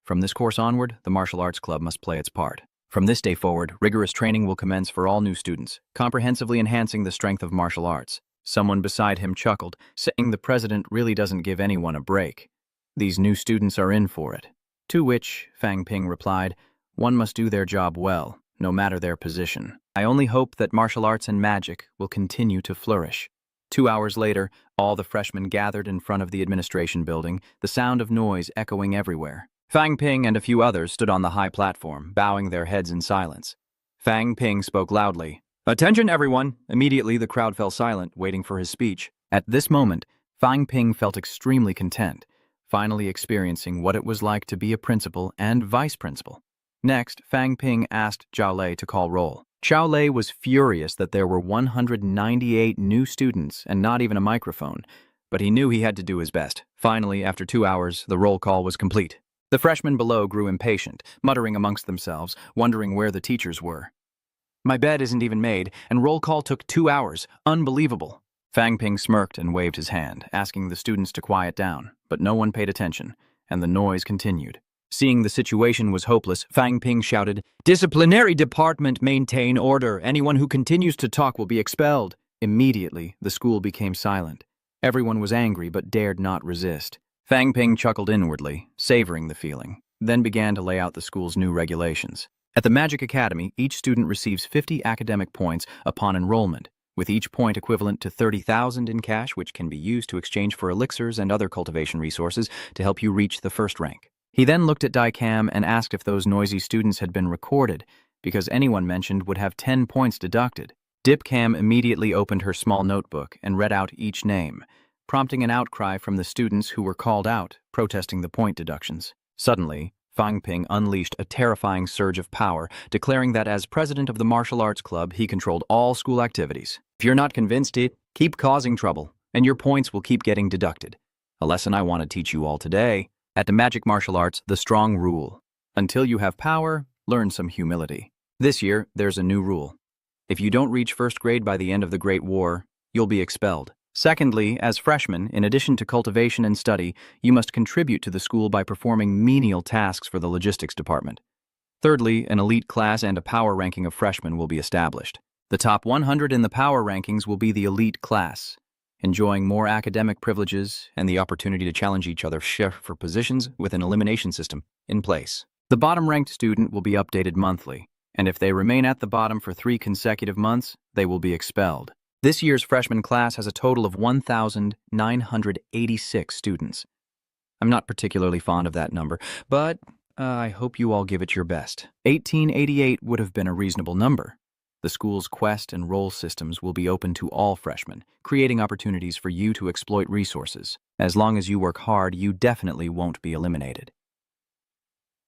From this course onward, the martial arts club must play its part. From this day forward, rigorous training will commence for all new students, comprehensively enhancing the strength of martial arts. Someone beside him chuckled, saying the president really doesn't give anyone a break. These new students are in for it. To which Fang Ping replied, one must do their job well, no matter their position. I only hope that martial arts and magic will continue to flourish. 2 hours later, all the freshmen gathered in front of the administration building, the sound of noise echoing everywhere. Fang Ping and a few others stood on the high platform, bowing their heads in silence. Fang Ping spoke loudly. Attention, everyone! Immediately, the crowd fell silent, waiting for his speech. At this moment, Fang Ping felt extremely content, finally experiencing what it was like to be a principal and vice principal. Next, Fang Ping asked Zhao Lei to call roll. Zhao Lei was furious that there were 198 new students and not even a microphone, but he knew he had to do his best. Finally, after 2 hours, the roll call was complete. The freshmen below grew impatient, muttering amongst themselves, wondering where the teachers were. My bed isn't even made, and roll call took 2 hours. Unbelievable. Fang Ping smirked and waved his hand, asking the students to quiet down, but no one paid attention, and the noise continued. Seeing the situation was hopeless, Fang Ping shouted, Disciplinary department, maintain order. Anyone who continues to talk will be expelled. Immediately, the school became silent. Everyone was angry but dared not resist. Fang Ping chuckled inwardly, savoring the feeling, then began to lay out the school's new regulations. At the Magic Academy, each student receives 50 academic points upon enrollment, with each point equivalent to 30,000 in cash, which can be used to exchange for elixirs and other cultivation resources to help you reach the first rank. He then looked at Daicam and asked if those noisy students had been recorded, because anyone mentioned would have 10 points deducted. Dipcam immediately opened her small notebook and read out each name, prompting an outcry from the students who were called out, protesting the point deductions. Suddenly, Fang Ping unleashed a terrifying surge of power, declaring that as president of the martial arts club, he controlled all school activities. If you're not convinced, keep causing trouble, and your points will keep getting deducted. A lesson I want to teach you all today. At the Magic Martial Arts, the strong rule. Until you have power, learn some humility. This year, there's a new rule. If you don't reach first grade by the end of the Great War, you'll be expelled. Secondly, as freshmen, in addition to cultivation and study, you must contribute to the school by performing menial tasks for the logistics department. Thirdly, an elite class and a power ranking of freshmen will be established. The top 100 in the power rankings will be the elite class, enjoying more academic privileges and the opportunity to challenge each other for positions with an elimination system in place. The bottom-ranked student will be updated monthly, and if they remain at the bottom for 3 consecutive months, they will be expelled. This year's freshman class has a total of 1,986 students. I'm not particularly fond of that number, but I hope you all give it your best. 1888 would have been a reasonable number. The school's quest and roll systems will be open to all freshmen, creating opportunities for you to exploit resources. As long as you work hard, you definitely won't be eliminated.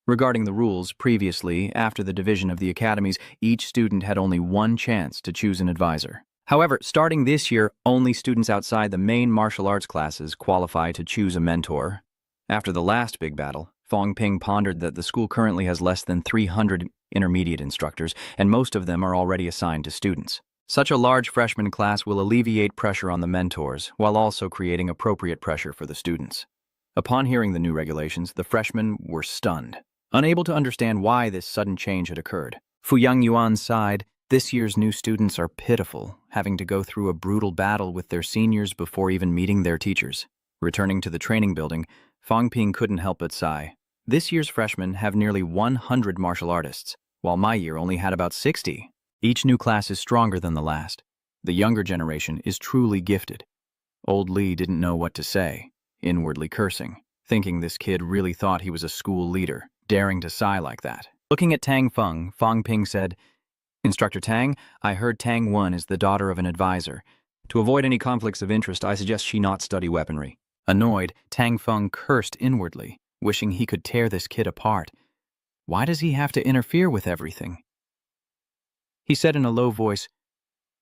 Regarding the rules, previously, after the division of the academies, each student had only one chance to choose an advisor. However, starting this year, only students outside the main martial arts classes qualify to choose a mentor. After the last big battle, Fang Ping pondered that the school currently has less than 300 intermediate instructors, and most of them are already assigned to students. Such a large freshman class will alleviate pressure on the mentors, while also creating appropriate pressure for the students. Upon hearing the new regulations, the freshmen were stunned, unable to understand why this sudden change had occurred. Fuyang Yuan sighed. This year's new students are pitiful, having to go through a brutal battle with their seniors before even meeting their teachers. Returning to the training building, Fang Ping couldn't help but sigh. This year's freshmen have nearly 100 martial artists, while my year only had about 60. Each new class is stronger than the last. The younger generation is truly gifted. Old Li didn't know what to say, inwardly cursing, thinking this kid really thought he was a school leader, daring to sigh like that. Looking at Tang Feng, Fang Ping said, "Instructor Tang, I heard Tang Wen is the daughter of an advisor. To avoid any conflicts of interest, I suggest she not study weaponry." Annoyed, Tang Feng cursed inwardly, wishing he could tear this kid apart. Why does he have to interfere with everything? He said in a low voice,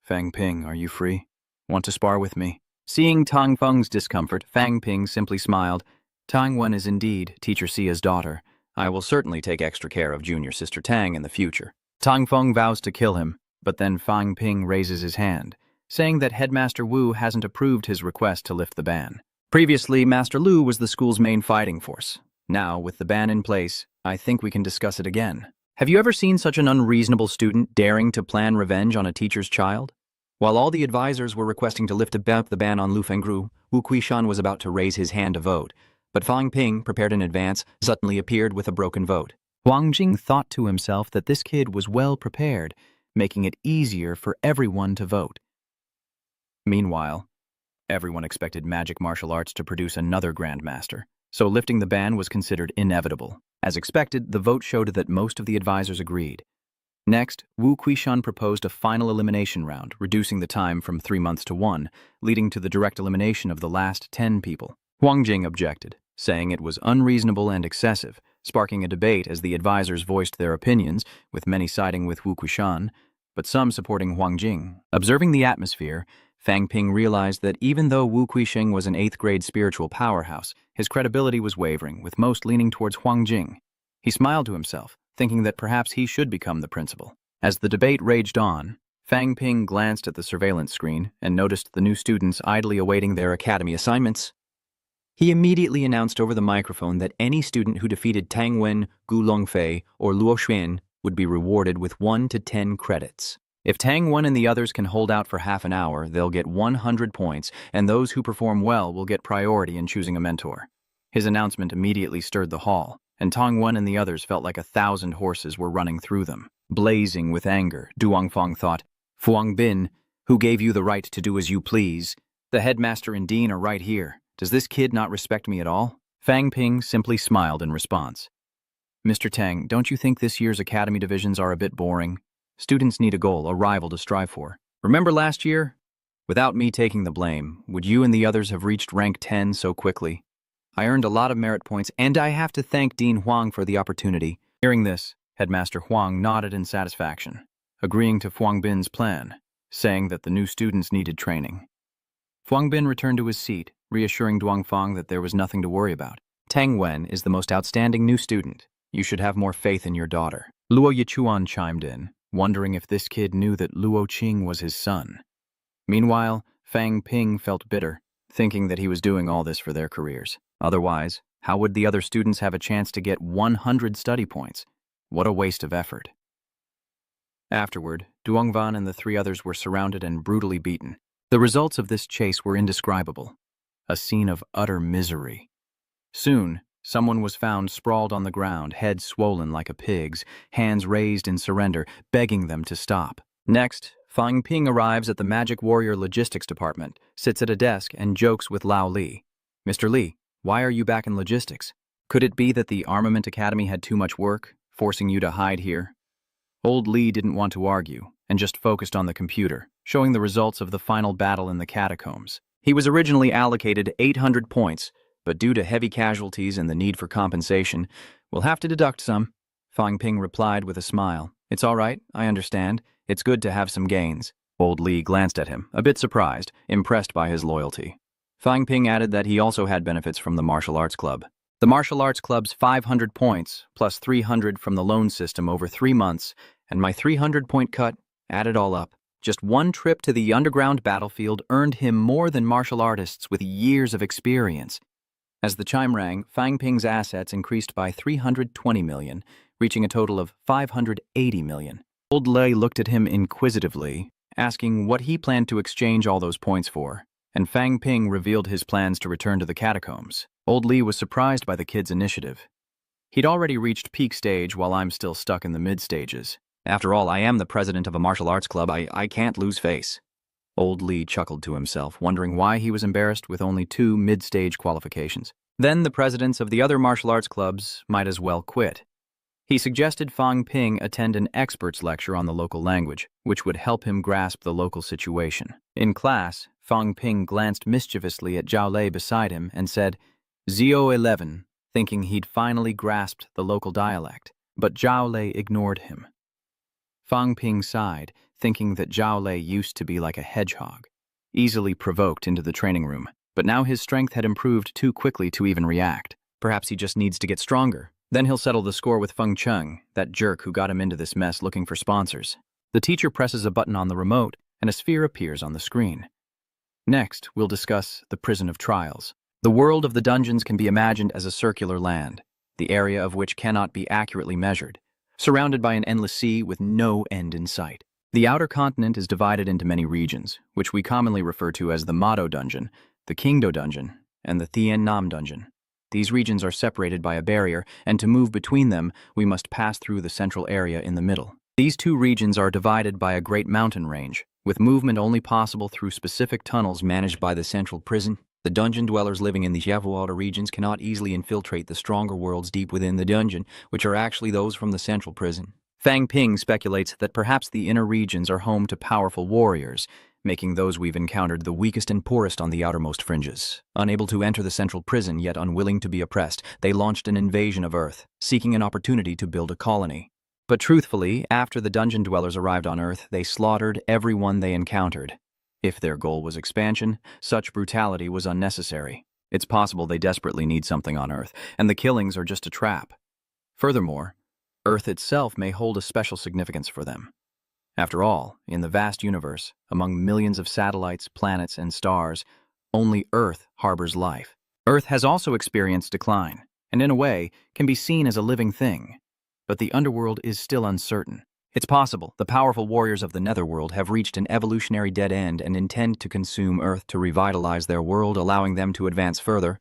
"Fang Ping, are you free? Want to spar with me?" Seeing Tang Feng's discomfort, Fang Ping simply smiled. "Tang Wen is indeed Teacher Sia's daughter. I will certainly take extra care of junior sister Tang in the future." Tang Feng vows to kill him, but then Fang Ping raises his hand, saying that Headmaster Wu hasn't approved his request to lift the ban. Previously, Master Lu was the school's main fighting force. Now, with the ban in place, I think we can discuss it again. Have you ever seen such an unreasonable student daring to plan revenge on a teacher's child? While all the advisors were requesting to lift the ban on Lu Fengru, Wu Quishan was about to raise his hand to vote, but Fang Ping, prepared in advance, suddenly appeared with a broken vote. Huang Jing thought to himself that this kid was well prepared, making it easier for everyone to vote. Meanwhile, everyone expected magic martial arts to produce another grandmaster, so lifting the ban was considered inevitable. As expected, the vote showed that most of the advisors agreed. Next, Wu Quishan proposed a final elimination round, reducing the time from 3 months to 1, leading to the direct elimination of the last 10 people. Huang Jing objected, saying it was unreasonable and excessive, sparking a debate as the advisors voiced their opinions, with many siding with Wu Quishan, but some supporting Huang Jing. Observing the atmosphere, Fang Ping realized that even though Wu Quisheng was an 8th-grade spiritual powerhouse, his credibility was wavering, with most leaning towards Huang Jing. He smiled to himself, thinking that perhaps he should become the principal. As the debate raged on, Fang Ping glanced at the surveillance screen and noticed the new students idly awaiting their academy assignments. He immediately announced over the microphone that any student who defeated Tang Wen, Gu Longfei, or Luo Xuan would be rewarded with 1 to 10 credits. If Tang Wen and the others can hold out for half an hour, they'll get 100 points, and those who perform well will get priority in choosing a mentor. His announcement immediately stirred the hall, and Tongwen and the others felt like 1,000 horses were running through them. Blazing with anger, Duangfang thought, Fuang Bin, who gave you the right to do as you please? The headmaster and dean are right here. Does this kid not respect me at all? Fang Ping simply smiled in response. Mr. Tang, don't you think this year's academy divisions are a bit boring? Students need a goal, a rival to strive for. Remember last year? Without me taking the blame, would you and the others have reached rank 10 so quickly? I earned a lot of merit points, and I have to thank Dean Huang for the opportunity. Hearing this, Headmaster Huang nodded in satisfaction, agreeing to Fuang Bin's plan, saying that the new students needed training. Fuang Bin returned to his seat, reassuring Duangfang that there was nothing to worry about. Tang Wen is the most outstanding new student. You should have more faith in your daughter. Luo Yichuan chimed in, wondering if this kid knew that Luo Qing was his son. Meanwhile, Fang Ping felt bitter, thinking that he was doing all this for their careers. Otherwise, how would the other students have a chance to get 100 study points? What a waste of effort. Afterward, Duangvan and the 3 others were surrounded and brutally beaten. The results of this chase were indescribable. A scene of utter misery. Soon, someone was found sprawled on the ground, head swollen like a pig's, hands raised in surrender, begging them to stop. Next, Fang Ping arrives at the Magic Warrior Logistics Department, sits at a desk, and jokes with Lao Li. Mr. Li, why are you back in logistics? Could it be that the Armament Academy had too much work, forcing you to hide here? Old Li didn't want to argue, and just focused on the computer, showing the results of the final battle in the catacombs. He was originally allocated 800 points, but due to heavy casualties and the need for compensation, we'll have to deduct some. Fang Ping replied with a smile. It's all right, I understand. It's good to have some gains. Old Li glanced at him, a bit surprised, impressed by his loyalty. Fang Ping added that he also had benefits from the martial arts club. The martial arts club's 500 points, plus 300 from the loan system over 3 months, and my 300-point cut, added all up. Just one trip to the underground battlefield earned him more than martial artists with years of experience. As the chime rang, Fang Ping's assets increased by 320 million, reaching a total of 580 million. Old Lei looked at him inquisitively, asking what he planned to exchange all those points for, and Fang Ping revealed his plans to return to the catacombs. Old Li was surprised by the kid's initiative. He'd already reached peak stage while I'm still stuck in the mid-stages. After all, I am the president of a martial arts club. I can't lose face. Old Li chuckled to himself, wondering why he was embarrassed with only 2 mid-stage qualifications. Then the presidents of the other martial arts clubs might as well quit. He suggested Fang Ping attend an expert's lecture on the local language, which would help him grasp the local situation. In class, Fang Ping glanced mischievously at Zhao Lei beside him and said, "Zo11," thinking he'd finally grasped the local dialect, but Zhao Lei ignored him. Fang Ping sighed, thinking that Zhao Lei used to be like a hedgehog, easily provoked into the training room, but now his strength had improved too quickly to even react. Perhaps he just needs to get stronger. Then he'll settle the score with Feng Cheng, that jerk who got him into this mess looking for sponsors. The teacher presses a button on the remote, and a sphere appears on the screen. Next, we'll discuss the Prison of Trials. The world of the dungeons can be imagined as a circular land, the area of which cannot be accurately measured, surrounded by an endless sea with no end in sight. The outer continent is divided into many regions, which we commonly refer to as the Mado Dungeon, the Kingdo Dungeon, and the Thien Nam Dungeon. These regions are separated by a barrier, and to move between them, we must pass through the central area in the middle. These 2 regions are divided by a great mountain range, with movement only possible through specific tunnels managed by the central prison. The dungeon dwellers living in the Yavuada regions cannot easily infiltrate the stronger worlds deep within the dungeon, which are actually those from the central prison. Fang Ping speculates that perhaps the inner regions are home to powerful warriors, making those we've encountered the weakest and poorest on the outermost fringes. Unable to enter the central prison, yet unwilling to be oppressed, they launched an invasion of Earth, seeking an opportunity to build a colony. But truthfully, after the dungeon dwellers arrived on Earth, they slaughtered everyone they encountered. If their goal was expansion, such brutality was unnecessary. It's possible they desperately need something on Earth, and the killings are just a trap. Furthermore, Earth itself may hold a special significance for them. After all, in the vast universe, among millions of satellites, planets, and stars, only Earth harbors life. Earth has also experienced decline, and in a way, can be seen as a living thing. But the underworld is still uncertain. It's possible the powerful warriors of the netherworld have reached an evolutionary dead end and intend to consume Earth to revitalize their world, allowing them to advance further.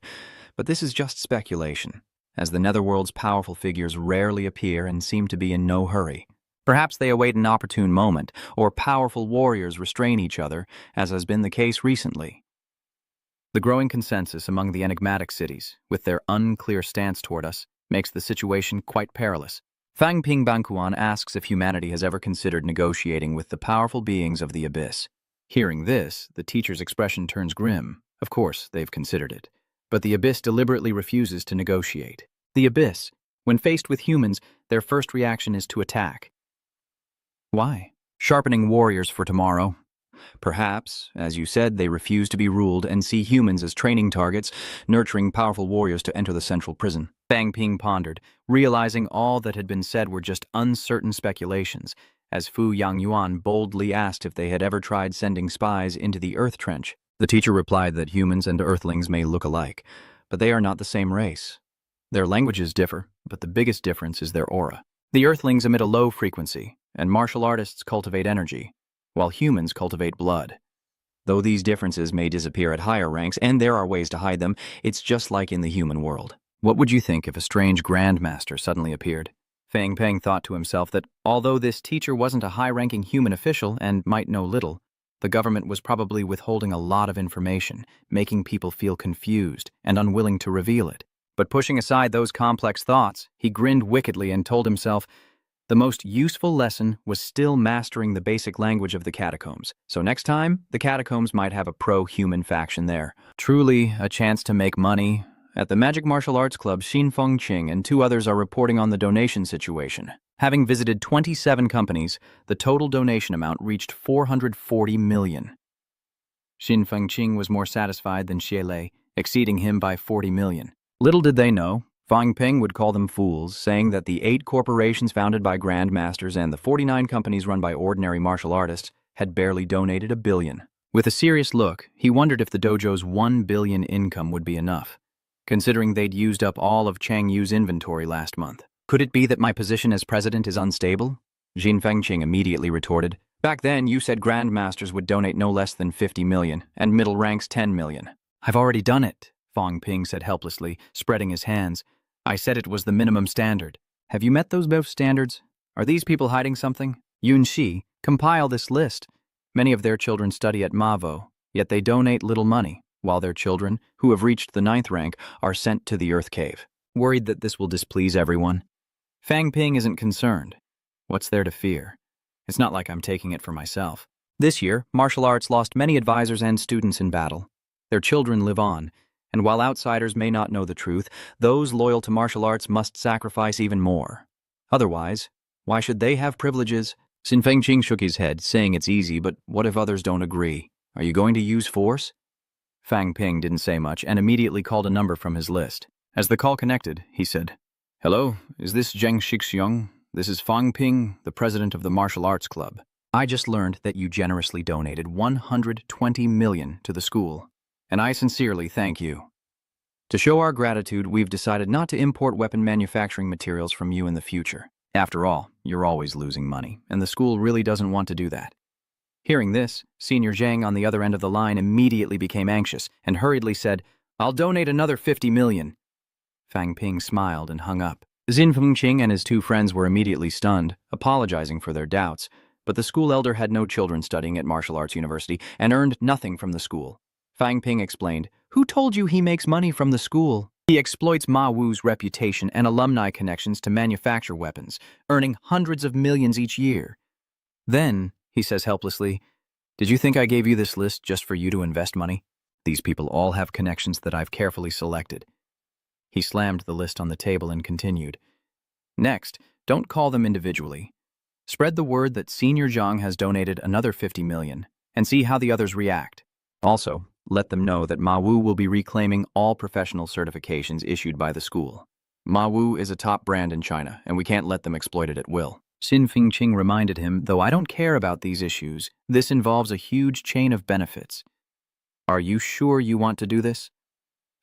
But this is just speculation. as the netherworld's powerful figures rarely appear and seem to be in no hurry. Perhaps they await an opportune moment, or powerful warriors restrain each other, as has been the case recently. The growing consensus among the enigmatic cities, with their unclear stance toward us, makes the situation quite perilous. Fang Ping Bankuan asks if humanity has ever considered negotiating with the powerful beings of the abyss. Hearing this, the teacher's expression turns grim. Of course, they've considered it. But the abyss deliberately refuses to negotiate. The abyss, when faced with humans, their first reaction is to attack. Why? Sharpening warriors for tomorrow. Perhaps, as you said, they refuse to be ruled and see humans as training targets, nurturing powerful warriors to enter the central prison. Fang Ping pondered, realizing all that had been said were just uncertain speculations, as Fu Yangyuan boldly asked if they had ever tried sending spies into the Earth Trench. The teacher replied that humans and Earthlings may look alike, but they are not the same race. Their languages differ, but the biggest difference is their aura. The Earthlings emit a low frequency, and martial artists cultivate energy, while humans cultivate blood. Though these differences may disappear at higher ranks, and there are ways to hide them, it's just like in the human world. What would you think if a strange grandmaster suddenly appeared? Fang Peng thought to himself that although this teacher wasn't a high-ranking human official and might know little, the government was probably withholding a lot of information, making people feel confused and unwilling to reveal it. But pushing aside those complex thoughts, he grinned wickedly and told himself, the most useful lesson was still mastering the basic language of the catacombs. So next time, the catacombs might have a pro-human faction there. Truly a chance to make money. At the Magic Martial Arts Club, Xin Fengqing and 2 others are reporting on the donation situation. Having visited 27 companies, the total donation amount reached 440 million. Xin Fengqing was more satisfied than Xie Lei, exceeding him by 40 million. Little did they know, Fang Peng would call them fools, saying that the 8 corporations founded by grandmasters and the 49 companies run by ordinary martial artists had barely donated $1 billion. With a serious look, he wondered if the dojo's $1 billion income would be enough, considering they'd used up all of Chang Yu's inventory last month. Could it be that my position as president is unstable? Xin Fengqing immediately retorted. Back then, you said grandmasters would donate no less than 50 million, and middle ranks 10 million. I've already done it, Fang Ping said helplessly, spreading his hands. I said it was the minimum standard. Have you met those both standards? Are these people hiding something? Yun Shi, compile this list. Many of their children study at Mavo, yet they donate little money, while their children, who have reached the 9th rank, are sent to the Earth Cave. Worried that this will displease everyone? Fang Ping isn't concerned. What's there to fear? It's not like I'm taking it for myself. This year, martial arts lost many advisors and students in battle. Their children live on, and while outsiders may not know the truth, those loyal to martial arts must sacrifice even more. Otherwise, why should they have privileges? Xin Fengqing shook his head, saying it's easy, but what if others don't agree? Are you going to use force? Fang Ping didn't say much and immediately called a number from his list. As the call connected, he said, Hello, is this Zheng Shixiong? This is Fang Ping, the president of the Martial Arts Club. I just learned that you generously donated 120 million to the school, and I sincerely thank you. To show our gratitude, we've decided not to import weapon manufacturing materials from you in the future. After all, you're always losing money, and the school really doesn't want to do that. Hearing this, Senior Zhang on the other end of the line immediately became anxious and hurriedly said, I'll donate another 50 million. Fang Ping smiled and hung up. Xin Fengqing and his 2 friends were immediately stunned, apologizing for their doubts, but the school elder had no children studying at Martial Arts University and earned nothing from the school. Fang Ping explained, Who told you he makes money from the school? He exploits Ma Wu's reputation and alumni connections to manufacture weapons, earning hundreds of millions each year. Then, he says helplessly, Did you think I gave you this list just for you to invest money? These people all have connections that I've carefully selected. He slammed the list on the table and continued. Next, don't call them individually. Spread the word that Senior Zhang has donated another 50 million, and see how the others react. Also, let them know that Ma Wu will be reclaiming all professional certifications issued by the school. Ma Wu is a top brand in China, and we can't let them exploit it at will. Xin Fengqing reminded him, though I don't care about these issues, this involves a huge chain of benefits. Are you sure you want to do this?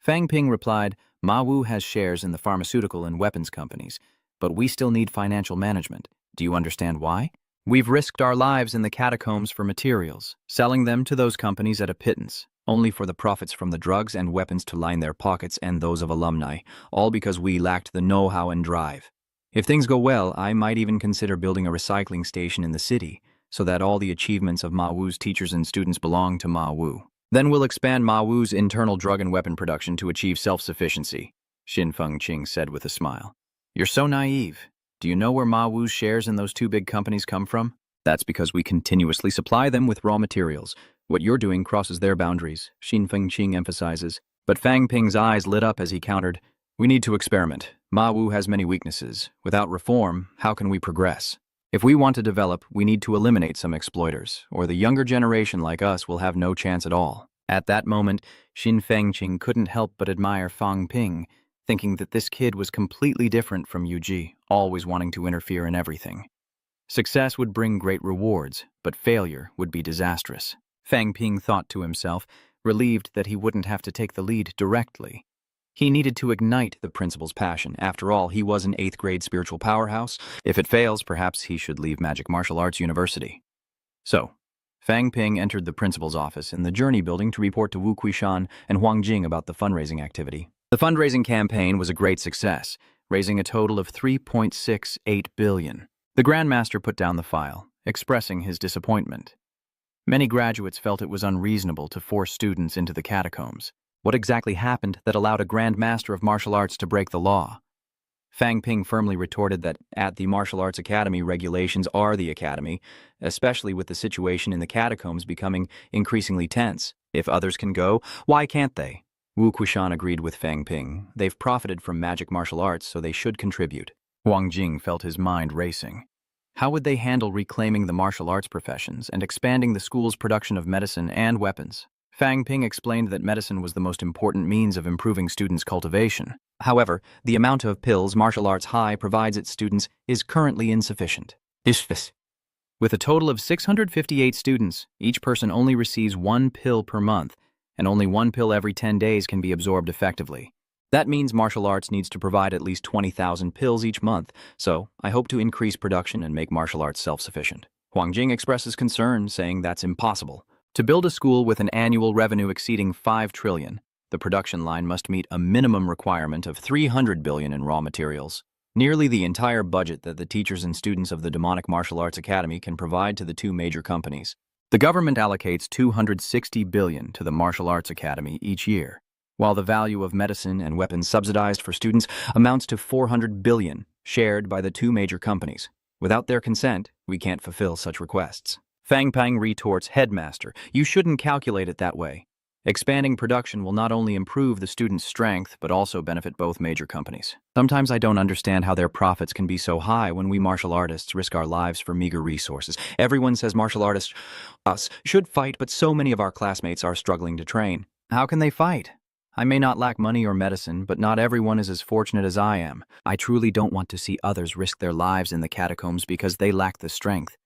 Fang Ping replied, Ma Wu has shares in the pharmaceutical and weapons companies, but we still need financial management. Do you understand why? We've risked our lives in the catacombs for materials, selling them to those companies at a pittance, only for the profits from the drugs and weapons to line their pockets and those of alumni, all because we lacked the know-how and drive. If things go well, I might even consider building a recycling station in the city, so that all the achievements of Mawu's teachers and students belong to Mawu. Then we'll expand Mawu's internal drug and weapon production to achieve self-sufficiency, Xin Fengqing said with a smile. You're so naive. Do you know where Mawu's shares in those two big companies come from? That's because we continuously supply them with raw materials. What you're doing crosses their boundaries, Xin Fengqing emphasizes. But Fang Ping's eyes lit up as he countered, we need to experiment. Mawu has many weaknesses. Without reform, how can we progress? If we want to develop, we need to eliminate some exploiters, or the younger generation like us will have no chance at all. At that moment, Xin Fengqing couldn't help but admire Fang Ping, thinking that this kid was completely different from Yuji, always wanting to interfere in everything. Success would bring great rewards, but failure would be disastrous. Fang Ping thought to himself, relieved that he wouldn't have to take the lead directly. He needed to ignite the principal's passion. After all, he was an 8th grade spiritual powerhouse. If it fails, perhaps he should leave Magic Martial Arts University. So, Fang Ping entered the principal's office in the Journey building to report to Wu Quishan and Huang Jing about the fundraising activity. The fundraising campaign was a great success, raising a total of 3.68 billion. The Grandmaster put down the file, expressing his disappointment. Many graduates felt it was unreasonable to force students into the catacombs. What exactly happened that allowed a Grand Master of martial arts to break the law? Fang Ping firmly retorted that at the Martial Arts Academy, regulations are the academy, especially with the situation in the catacombs becoming increasingly tense. If others can go, why can't they? Wu Quishan agreed with Fang Ping. They've profited from magic martial arts, so they should contribute. Huang Jing felt his mind racing. How would they handle reclaiming the martial arts professions and expanding the school's production of medicine and weapons? Fang Ping explained that medicine was the most important means of improving students' cultivation. However, the amount of pills Martial Arts High provides its students is currently insufficient. With a total of 658 students, each person only receives 1 pill per month, and only 1 pill every 10 days can be absorbed effectively. That means martial arts needs to provide at least 20,000 pills each month, so I hope to increase production and make martial arts self-sufficient. Huang Jing expresses concern, saying that's impossible. To build a school with an annual revenue exceeding 5 trillion, the production line must meet a minimum requirement of 300 billion in raw materials, nearly the entire budget that the teachers and students of the Demonic Martial Arts Academy can provide to the two major companies. The government allocates 260 billion to the Martial Arts Academy each year, while the value of medicine and weapons subsidized for students amounts to 400 billion, shared by the two major companies. Without their consent, we can't fulfill such requests. Fang Ping retorts, Headmaster, you shouldn't calculate it that way. Expanding production will not only improve the students' strength, but also benefit both major companies. Sometimes I don't understand how their profits can be so high when we martial artists risk our lives for meager resources. Everyone says martial artists, us, should fight, but so many of our classmates are struggling to train. How can they fight? I may not lack money or medicine, but not everyone is as fortunate as I am. I truly don't want to see others risk their lives in the catacombs because they lack the strength.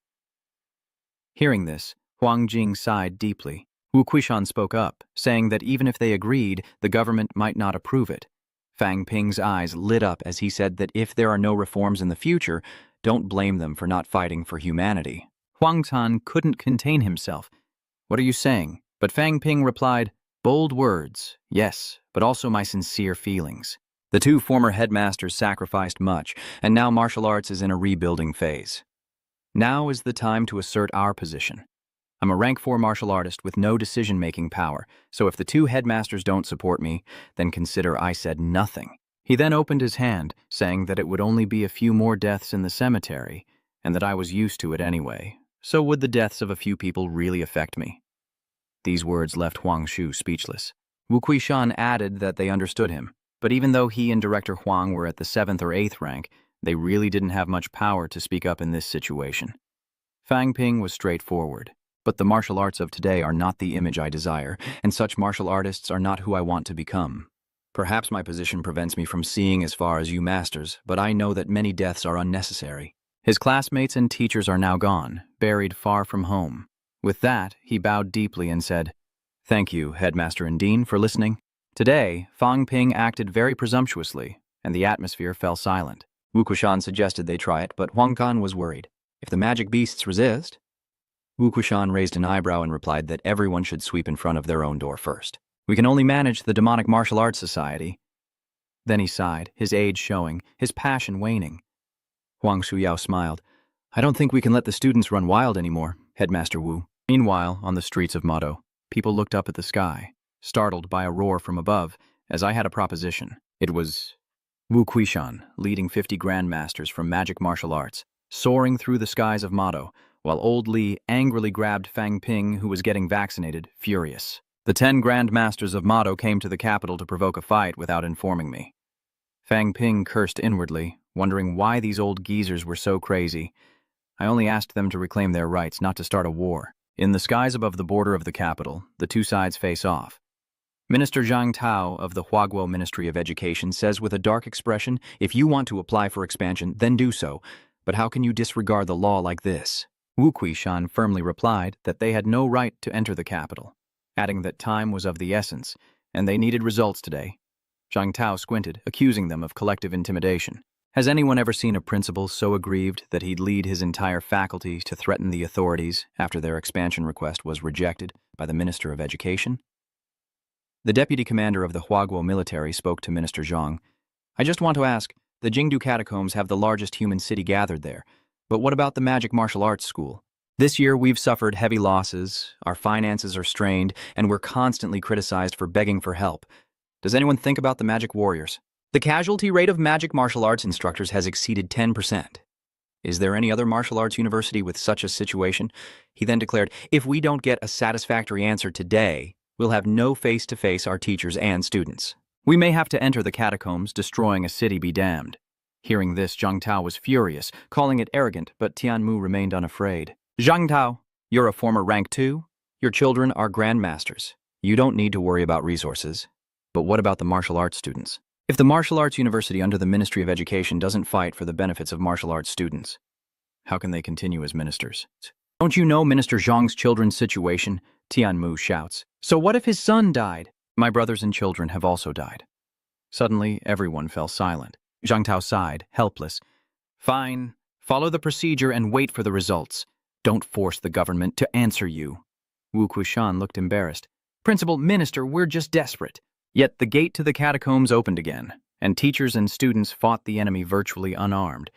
Hearing this, Huang Jing sighed deeply. Wu Quishan spoke up, saying that even if they agreed, the government might not approve it. Fang Ping's eyes lit up as he said that if there are no reforms in the future, don't blame them for not fighting for humanity. Huang Tan couldn't contain himself. What are you saying? But Fang Ping replied, bold words, yes, but also my sincere feelings. The two former headmasters sacrificed much, and now martial arts is in a rebuilding phase. Now is the time to assert our position. I'm a rank 4 martial artist with no decision-making power, so if the two headmasters don't support me, then consider I said nothing. He then opened his hand, saying that it would only be a few more deaths in the cemetery, and that I was used to it anyway. So would the deaths of a few people really affect me? These words left Huang Shu speechless. Wu Quishan added that they understood him, but even though he and Director Huang were at the 7th or 8th rank, they really didn't have much power to speak up in this situation. Fang Ping was straightforward. But the martial arts of today are not the image I desire, and such martial artists are not who I want to become. Perhaps my position prevents me from seeing as far as you masters, but I know that many deaths are unnecessary. His classmates and teachers are now gone, buried far from home. With that, he bowed deeply and said, Thank you, Headmaster and Dean, for listening. Today, Fang Ping acted very presumptuously, and the atmosphere fell silent. Wu Quishan suggested they try it, but Huang Kan was worried. If the magic beasts resist, Wu Kushan raised an eyebrow and replied that everyone should sweep in front of their own door first. We can only manage the demonic martial arts society. Then he sighed, his age showing, his passion waning. Huang Shuyao smiled. I don't think we can let the students run wild anymore, Headmaster Wu. Meanwhile, on the streets of Mado, people looked up at the sky, startled by a roar from above, as I had a proposition. It was Wu Kuishan, leading 50 grandmasters from magic martial arts, soaring through the skies of Mado, while old Li angrily grabbed Fang Ping, who was getting vaccinated, furious. The 10 grandmasters of Mado came to the capital to provoke a fight without informing me. Fang Ping cursed inwardly, wondering why these old geezers were so crazy. I only asked them to reclaim their rights, not to start a war. In the skies above the border of the capital, the two sides face off. Minister Zhang Tao of the Huaguo Ministry of Education says with a dark expression, if you want to apply for expansion, then do so. But how can you disregard the law like this? Wu Kuishan firmly replied that they had no right to enter the capital, adding that time was of the essence, and they needed results today. Zhang Tao squinted, accusing them of collective intimidation. Has anyone ever seen a principal so aggrieved that he'd lead his entire faculty to threaten the authorities after their expansion request was rejected by the Minister of Education? The deputy commander of the Huaguo military spoke to Minister Zhang. I just want to ask, the Jingdu catacombs have the largest human city gathered there, but what about the magic martial arts school? This year we've suffered heavy losses, our finances are strained, and we're constantly criticized for begging for help. Does anyone think about the magic warriors? The casualty rate of magic martial arts instructors has exceeded 10%. Is there any other martial arts university with such a situation? He then declared, if we don't get a satisfactory answer today, we'll have no face-to-face our teachers and students. We may have to enter the catacombs, destroying a city be damned. Hearing this, Zhang Tao was furious, calling it arrogant, but Tianmu remained unafraid. Zhang Tao, you're a former rank 2. Your children are grandmasters. You don't need to worry about resources. But what about the martial arts students? If the martial arts university under the Ministry of Education doesn't fight for the benefits of martial arts students, how can they continue as ministers? Don't you know Minister Zhang's children's situation? Tianmu shouts. So what if his son died? My brothers and children have also died. Suddenly, everyone fell silent. Zhang Tao sighed, helpless. Fine. Follow the procedure and wait for the results. Don't force the government to answer you. Wu Kushan looked embarrassed. Principal, Minister, we're just desperate. Yet the gate to the catacombs opened again, and teachers and students fought the enemy virtually unarmed.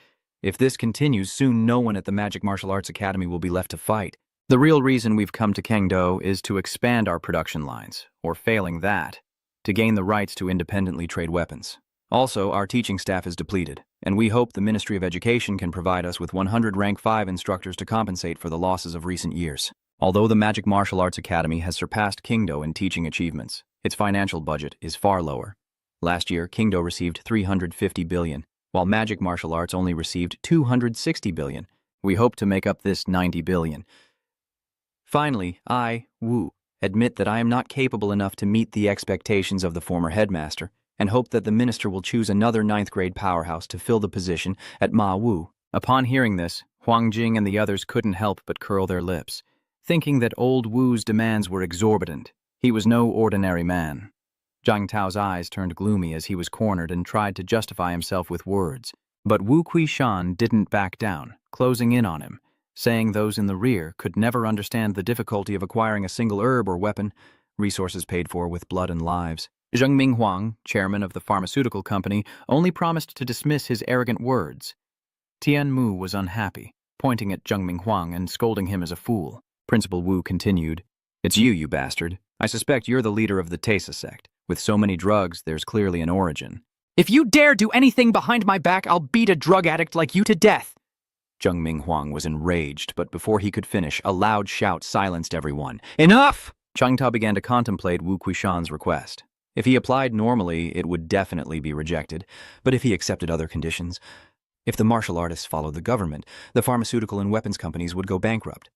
If this continues, soon no one at the Magic Martial Arts Academy will be left to fight. The real reason we've come to Kangdo is to expand our production lines, or failing that, to gain the rights to independently trade weapons. Also, our teaching staff is depleted, and we hope the Ministry of Education can provide us with 100 rank 5 instructors to compensate for the losses of recent years. Although the Magic Martial Arts Academy has surpassed Kingdo in teaching achievements, its financial budget is far lower. Last year, Kingdo received 350 billion, while Magic Martial Arts only received 260 billion. We hope to make up this 90 billion. Finally, I, Wu, admit that I am not capable enough to meet the expectations of the former headmaster, and hope that the minister will choose another 9th grade powerhouse to fill the position at Ma Wu. Upon hearing this, Huang Jing and the others couldn't help but curl their lips, thinking that old Wu's demands were exorbitant. He was no ordinary man. Zhang Tao's eyes turned gloomy as he was cornered and tried to justify himself with words. But Wu Kuishan didn't back down, closing in on him, saying those in the rear could never understand the difficulty of acquiring a single herb or weapon, resources paid for with blood and lives. Zhengming Huang, chairman of the pharmaceutical company, only promised to dismiss his arrogant words. Tianmu was unhappy, pointing at Zhengming Huang and scolding him as a fool. Principal Wu continued, "It's you, you bastard. I suspect you're the leader of the Tesa sect. With so many drugs, there's clearly an origin. If you dare do anything behind my back, I'll beat a drug addict like you to death." Zhengming Huang was enraged, but before he could finish, a loud shout silenced everyone. Enough! Zhang Tao began to contemplate Wu Kuishan's request. If he applied normally, it would definitely be rejected. But if he accepted other conditions, if the martial artists followed the government, the pharmaceutical and weapons companies would go bankrupt.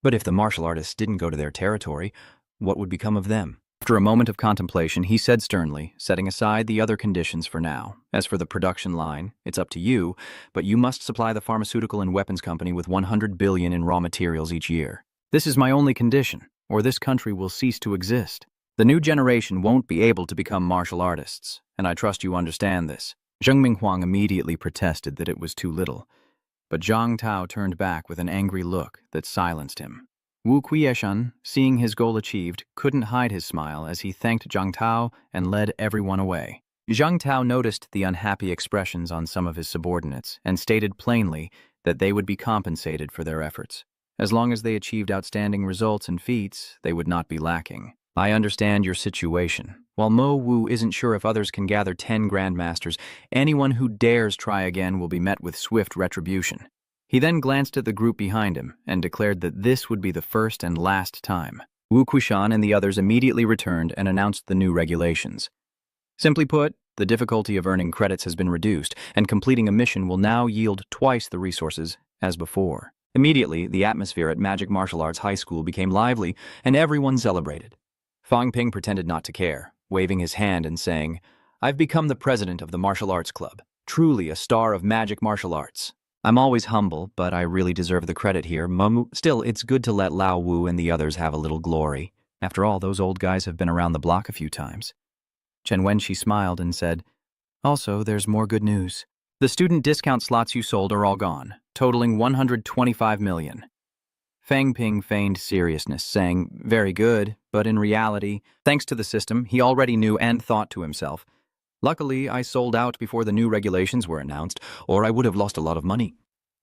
But if the martial artists didn't go to their territory, what would become of them? After a moment of contemplation, he said sternly, setting aside the other conditions for now. As for the production line, it's up to you, but you must supply the pharmaceutical and weapons company with 100 billion in raw materials each year. This is my only condition, or this country will cease to exist. The new generation won't be able to become martial artists, and I trust you understand this. Zhengming Huang immediately protested that it was too little, but Zhang Tao turned back with an angry look that silenced him. Wu Qieshan, seeing his goal achieved, couldn't hide his smile as he thanked Zhang Tao and led everyone away. Zhang Tao noticed the unhappy expressions on some of his subordinates and stated plainly that they would be compensated for their efforts. As long as they achieved outstanding results and feats, they would not be lacking. I understand your situation. While Mo Wu isn't sure if others can gather 10 grandmasters, anyone who dares try again will be met with swift retribution. He then glanced at the group behind him and declared that this would be the first and last time. Wu Qiushan and the others immediately returned and announced the new regulations. Simply put, the difficulty of earning credits has been reduced, and completing a mission will now yield twice the resources as before. Immediately, the atmosphere at Magic Martial Arts High School became lively, and everyone celebrated. Fang Ping pretended not to care, waving his hand and saying, "I've become the president of the Martial Arts Club, truly a star of magic martial arts. I'm always humble, but I really deserve the credit here. Still, it's good to let Lao Wu and the others have a little glory. After all, those old guys have been around the block a few times." Chen Wenxi smiled and said, "Also, there's more good news. The student discount slots you sold are all gone, totaling 125 million. Fang Ping feigned seriousness, saying, "Very good," but in reality, thanks to the system, he already knew and thought to himself, "Luckily, I sold out before the new regulations were announced, or I would have lost a lot of money."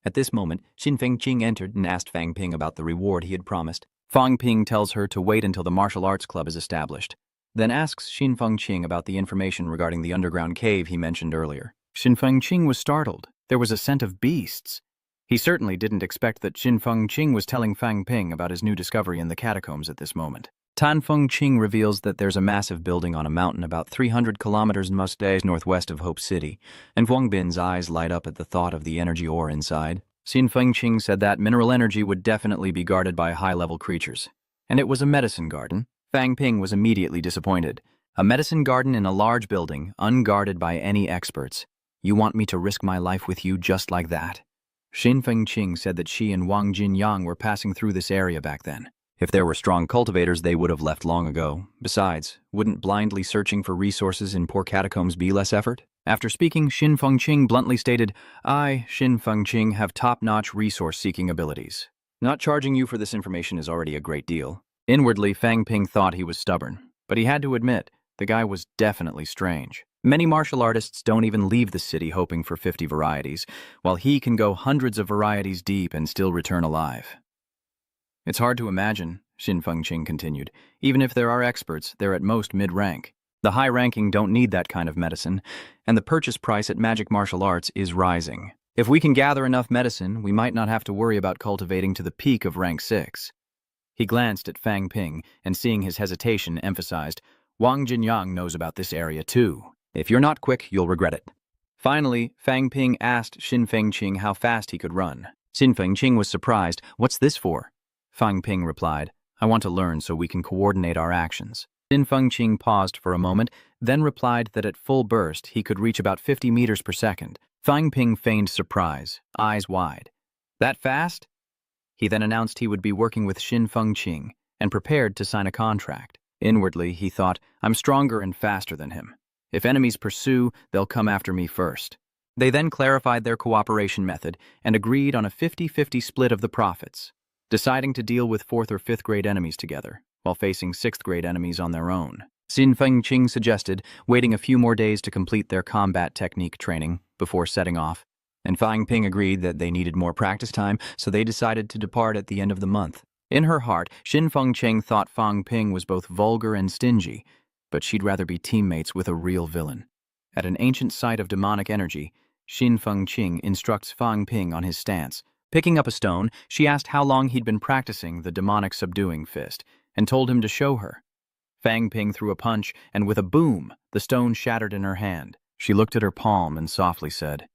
At this moment, Xin Fengqing entered and asked Fang Ping about the reward he had promised. Fang Ping tells her to wait until the martial arts club is established, then asks Xin Fengqing about the information regarding the underground cave he mentioned earlier. Xin Fengqing was startled. There was a scent of beasts. He certainly didn't expect that Xin Fengqing was telling Fang Ping about his new discovery in the catacombs at this moment. Tan Fengqing reveals that there's a massive building on a mountain about 300 kilometers northwest of Hope City, and Wang Bin's eyes light up at the thought of the energy ore inside. Xin Fengqing said that mineral energy would definitely be guarded by high-level creatures. And it was a medicine garden. Fang Ping was immediately disappointed. A medicine garden in a large building, unguarded by any experts. You want me to risk my life with you just like that? Xin Fengqing said that she and Wang Jinyang were passing through this area back then. If there were strong cultivators, they would have left long ago. Besides, wouldn't blindly searching for resources in poor catacombs be less effort? After speaking, Xin Fengqing bluntly stated, "I, Xin Fengqing, have top-notch resource-seeking abilities. Not charging you for this information is already a great deal." Inwardly, Fang Ping thought he was stubborn, but he had to admit, the guy was definitely strange. Many martial artists don't even leave the city hoping for 50 varieties, while he can go hundreds of varieties deep and still return alive. It's hard to imagine, Xin Fengqing continued. Even if there are experts, they're at most mid-rank. The high-ranking don't need that kind of medicine, and the purchase price at Magic Martial Arts is rising. If we can gather enough medicine, we might not have to worry about cultivating to the peak of rank 6. He glanced at Fang Ping, and seeing his hesitation, emphasized, "Wang Jinyang knows about this area too. If you're not quick, you'll regret it." Finally, Fang Ping asked Xin Fengqing how fast he could run. Xin Fengqing was surprised. "What's this for?" Fang Ping replied, "I want to learn so we can coordinate our actions." Xin Fengqing paused for a moment, then replied that at full burst he could reach about 50 meters per second. Fang Ping feigned surprise, eyes wide. "That fast?" He then announced he would be working with Xin Fengqing and prepared to sign a contract. Inwardly, he thought, "I'm stronger and faster than him. If enemies pursue, they'll come after me first." They then clarified their cooperation method and agreed on a 50-50 split of the profits, deciding to deal with 4th or 5th grade enemies together, while facing 6th grade enemies on their own. Xin Fengqing suggested waiting a few more days to complete their combat technique training before setting off, and Fang Ping agreed that they needed more practice time, so they decided to depart at the end of the month. In her heart, Xin Fengqing thought Fang Ping was both vulgar and stingy, but she'd rather be teammates with a real villain. At an ancient site of demonic energy, Xin Fengqing instructs Fang Ping on his stance. Picking up a stone, she asked how long he'd been practicing the demonic subduing fist, and told him to show her. Fang Ping threw a punch, and with a boom, the stone shattered in her hand. She looked at her palm and softly said,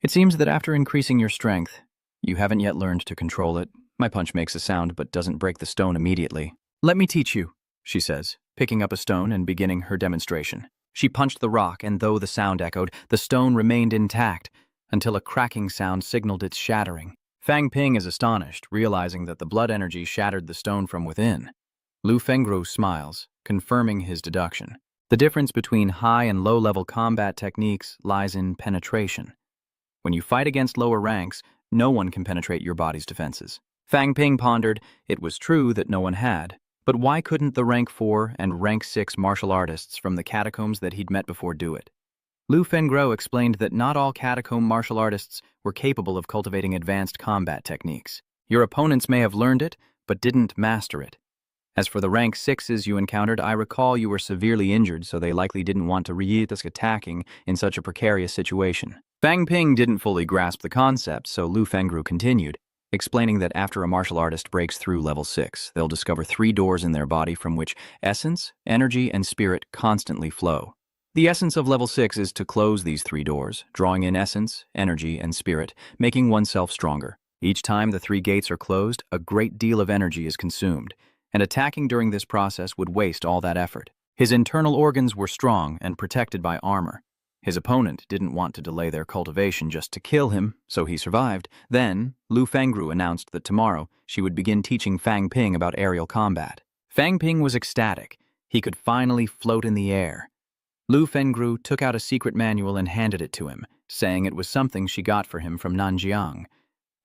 "It seems that after increasing your strength, you haven't yet learned to control it. My punch makes a sound but doesn't break the stone immediately." "Let me teach you," she says, picking up a stone and beginning her demonstration. She punched the rock, and though the sound echoed, the stone remained intact, until a cracking sound signaled its shattering. Fang Ping is astonished, realizing that the blood energy shattered the stone from within. Lu Fengru smiles, confirming his deduction. The difference between high and low-level combat techniques lies in penetration. When you fight against lower ranks, no one can penetrate your body's defenses. Fang Ping pondered. It was true that no one had. But why couldn't the rank 4 and rank 6 martial artists from the catacombs that he'd met before do it? Lu Fengro explained that not all catacomb martial artists were capable of cultivating advanced combat techniques. Your opponents may have learned it, but didn't master it. As for the rank 6s you encountered, I recall you were severely injured, so they likely didn't want to risk attacking in such a precarious situation. Fang Ping didn't fully grasp the concept, so Lu Fengru continued, explaining that after a martial artist breaks through level 6, they'll discover 3 doors in their body from which essence, energy, and spirit constantly flow. The essence of level 6 is to close these 3 doors, drawing in essence, energy, and spirit, making oneself stronger. Each time the 3 gates are closed, a great deal of energy is consumed, and attacking during this process would waste all that effort. His internal organs were strong and protected by armor. His opponent didn't want to delay their cultivation just to kill him, so he survived. Then, Lu Fengru announced that tomorrow she would begin teaching Fang Ping about aerial combat. Fang Ping was ecstatic. He could finally float in the air. Lu Fengru took out a secret manual and handed it to him, saying it was something she got for him from Nanjiang.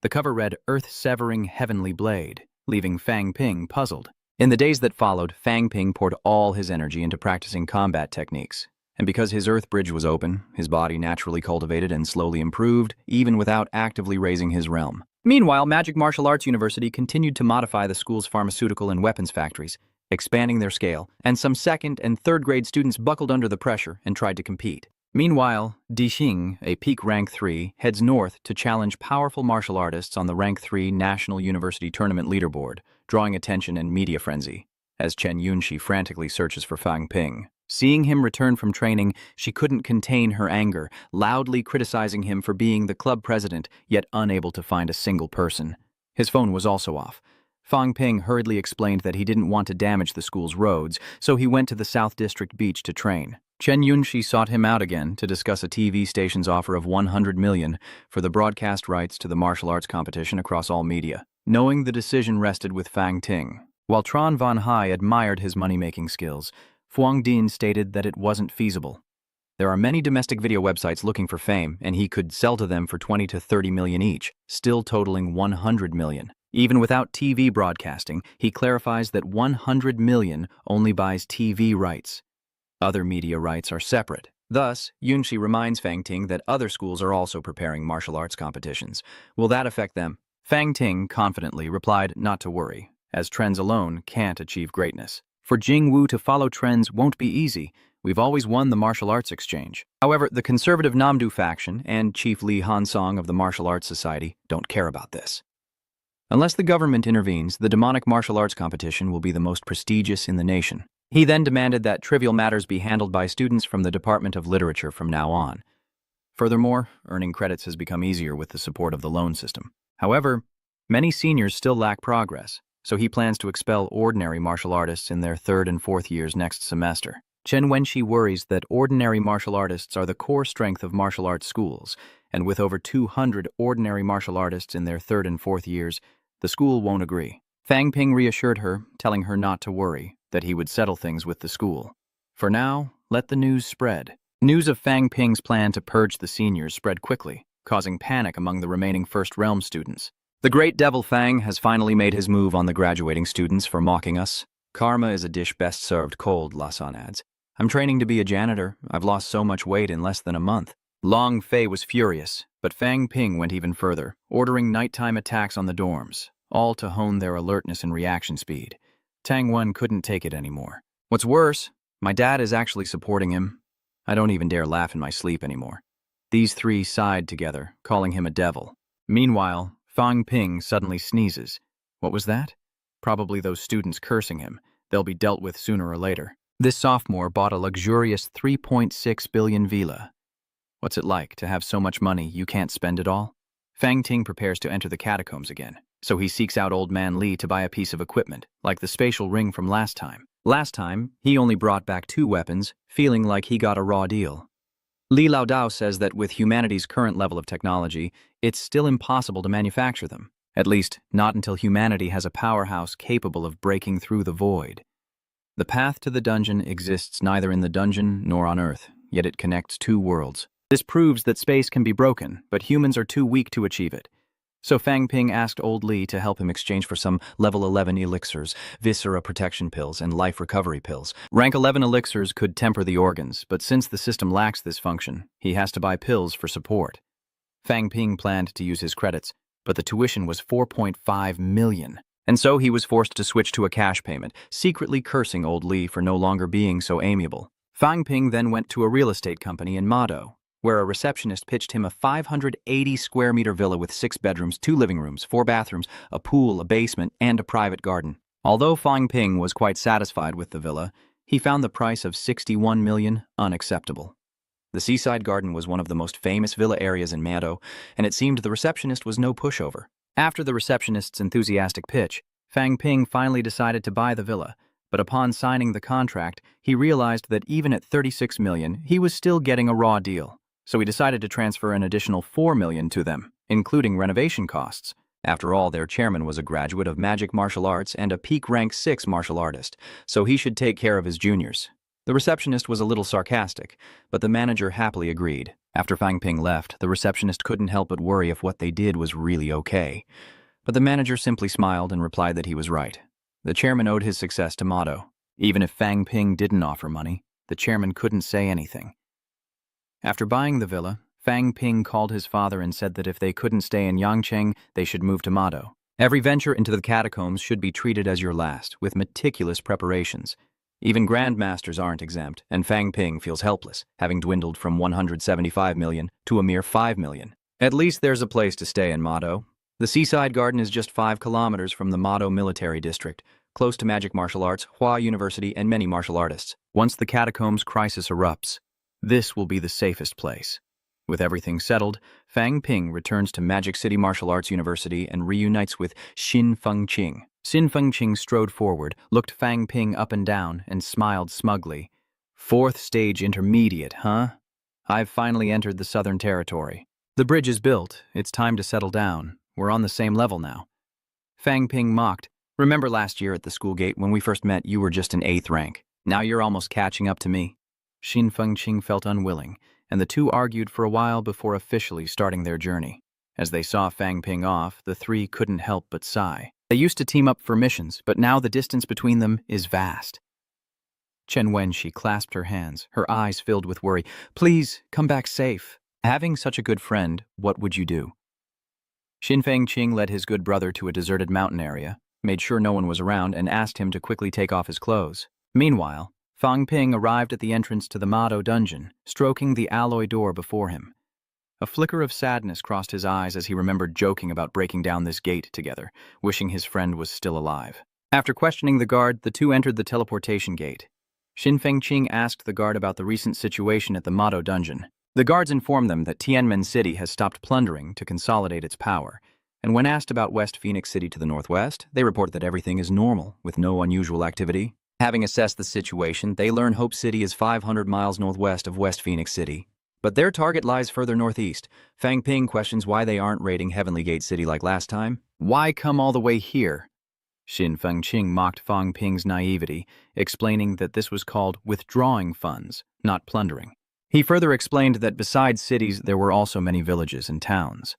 The cover read, "Earth-Severing Heavenly Blade," leaving Fang Ping puzzled. In the days that followed, Fang Ping poured all his energy into practicing combat techniques. And because his earth bridge was open, his body naturally cultivated and slowly improved, even without actively raising his realm. Meanwhile, Magic Martial Arts University continued to modify the school's pharmaceutical and weapons factories, expanding their scale, and some 2nd and 3rd grade students buckled under the pressure and tried to compete. Meanwhile, Dixing, a peak rank 3, heads north to challenge powerful martial artists on the rank 3 National University Tournament leaderboard, drawing attention and media frenzy, as Chen Yunxi frantically searches for Fang Ping. Seeing him return from training, she couldn't contain her anger, loudly criticizing him for being the club president, yet unable to find a single person. His phone was also off. Fang Ping hurriedly explained that he didn't want to damage the school's roads, so he went to the South District beach to train. Chen Yunxi sought him out again to discuss a TV station's offer of 100 million for the broadcast rights to the martial arts competition across all media. Knowing the decision rested with Fang Ting. While Tran Van Hai admired his money-making skills, Fuang Din stated that it wasn't feasible. There are many domestic video websites looking for fame, and he could sell to them for 20 to 30 million each, still totaling 100 million. Even without TV broadcasting, he clarifies that 100 million only buys TV rights. Other media rights are separate. Thus, Yunxi reminds Fang Ting that other schools are also preparing martial arts competitions. Will that affect them? Fang Ting confidently replied not to worry, as trends alone can't achieve greatness. For Jing Wu to follow trends won't be easy. We've always won the martial arts exchange. However, the conservative Namdu faction and Chief Li Hansong of the Martial Arts Society don't care about this. Unless the government intervenes, the demonic martial arts competition will be the most prestigious in the nation. He then demanded that trivial matters be handled by students from the Department of Literature from now on. Furthermore, earning credits has become easier with the support of the loan system. However, many seniors still lack progress, so he plans to expel ordinary martial artists in their 3rd and 4th years next semester. Chen Wenxi worries that ordinary martial artists are the core strength of martial arts schools, and with over 200 ordinary martial artists in their 3rd and 4th years, the school won't agree. Fang Ping reassured her, telling her not to worry, that he would settle things with the school. For now, let the news spread. News of Fang Ping's plan to purge the seniors spread quickly, causing panic among the remaining First Realm students. The great devil Fang has finally made his move on the graduating students for mocking us. Karma is a dish best served cold, Lasan adds. I'm training to be a janitor. I've lost so much weight in less than a month. Long Fei was furious, but Fang Ping went even further, ordering nighttime attacks on the dorms, all to hone their alertness and reaction speed. Tang Wen couldn't take it anymore. What's worse, my dad is actually supporting him. I don't even dare laugh in my sleep anymore. These 3 sighed together, calling him a devil. Meanwhile, Fang Ping suddenly sneezes. What was that? Probably those students cursing him. They'll be dealt with sooner or later. This sophomore bought a luxurious 3.6 billion villa. What's it like to have so much money you can't spend it all? Fang Ting prepares to enter the catacombs again, so he seeks out Old Man Li to buy a piece of equipment, like the spatial ring from last time. Last time, he only brought back 2 weapons, feeling like he got a raw deal. Li Laodao says that with humanity's current level of technology, it's still impossible to manufacture them. At least, not until humanity has a powerhouse capable of breaking through the void. The path to the dungeon exists neither in the dungeon nor on Earth, yet it connects 2 worlds. This proves that space can be broken, but humans are too weak to achieve it. So Fang Ping asked old Li to help him exchange for some level 11 elixirs, viscera protection pills, and life recovery pills. Rank 11 elixirs could temper the organs, but since the system lacks this function, he has to buy pills for support. Fang Ping planned to use his credits, but the tuition was 4.5 million. And so he was forced to switch to a cash payment, secretly cursing old Li for no longer being so amiable. Fang Ping then went to a real estate company in Mado, where a receptionist pitched him a 580 square meter villa with 6 bedrooms, 2 living rooms, 4 bathrooms, a pool, a basement, and a private garden. Although Fang Ping was quite satisfied with the villa, he found the price of 61 million unacceptable. The seaside garden was one of the most famous villa areas in Mado, and it seemed the receptionist was no pushover. After the receptionist's enthusiastic pitch, Fang Ping finally decided to buy the villa, but upon signing the contract, he realized that even at 36 million, he was still getting a raw deal. So he decided to transfer an additional 4 million to them, including renovation costs. After all, their chairman was a graduate of magic martial arts and a peak rank 6 martial artist, so he should take care of his juniors. The receptionist was a little sarcastic, but the manager happily agreed. After Fang Ping left, the receptionist couldn't help but worry if what they did was really okay. But the manager simply smiled and replied that he was right. The chairman owed his success to Mado. Even if Fang Ping didn't offer money, the chairman couldn't say anything. After buying the villa, Fang Ping called his father and said that if they couldn't stay in Yangcheng, they should move to Mado. Every venture into the catacombs should be treated as your last, with meticulous preparations. Even grandmasters aren't exempt, and Fang Ping feels helpless, having dwindled from 175 million to a mere 5 million. At least there's a place to stay in Mado. The seaside garden is just 5 kilometers from the Mado military district, close to magic martial arts, Hua University, and many martial artists. Once the catacombs crisis erupts, this will be the safest place. With everything settled, Fang Ping returns to Magic City Martial Arts University and reunites with Xin Fengqing. Xin Fengqing strode forward, looked Fang Ping up and down, and smiled smugly. 4th stage intermediate, huh? I've finally entered the Southern Territory. The bridge is built. It's time to settle down. We're on the same level now. Fang Ping mocked. Remember last year at the school gate when we first met, you were just an 8th rank. Now you're almost catching up to me. Xin Fengqing felt unwilling, and the two argued for a while before officially starting their journey. As they saw Fang Ping off, the three couldn't help but sigh. They used to team up for missions, but now the distance between them is vast. Chen Wenxi clasped her hands, her eyes filled with worry. Please, come back safe. Having such a good friend, what would you do? Xin Fengqing led his good brother to a deserted mountain area, made sure no one was around, and asked him to quickly take off his clothes. Meanwhile, Fang Ping arrived at the entrance to the Mado dungeon, stroking the alloy door before him. A flicker of sadness crossed his eyes as he remembered joking about breaking down this gate together, wishing his friend was still alive. After questioning the guard, the two entered the teleportation gate. Xin Fengqing asked the guard about the recent situation at the Mado dungeon. The guards informed them that Tianmen City has stopped plundering to consolidate its power, and when asked about West Phoenix City to the northwest, they report that everything is normal, with no unusual activity. Having assessed the situation, they learn Hope City is 500 miles northwest of West Phoenix City. But their target lies further northeast. Fang Ping questions why they aren't raiding Heavenly Gate City like last time. Why come all the way here? Xin Fengqing mocked Fang Ping's naivety, explaining that this was called withdrawing funds, not plundering. He further explained that besides cities, there were also many villages and towns.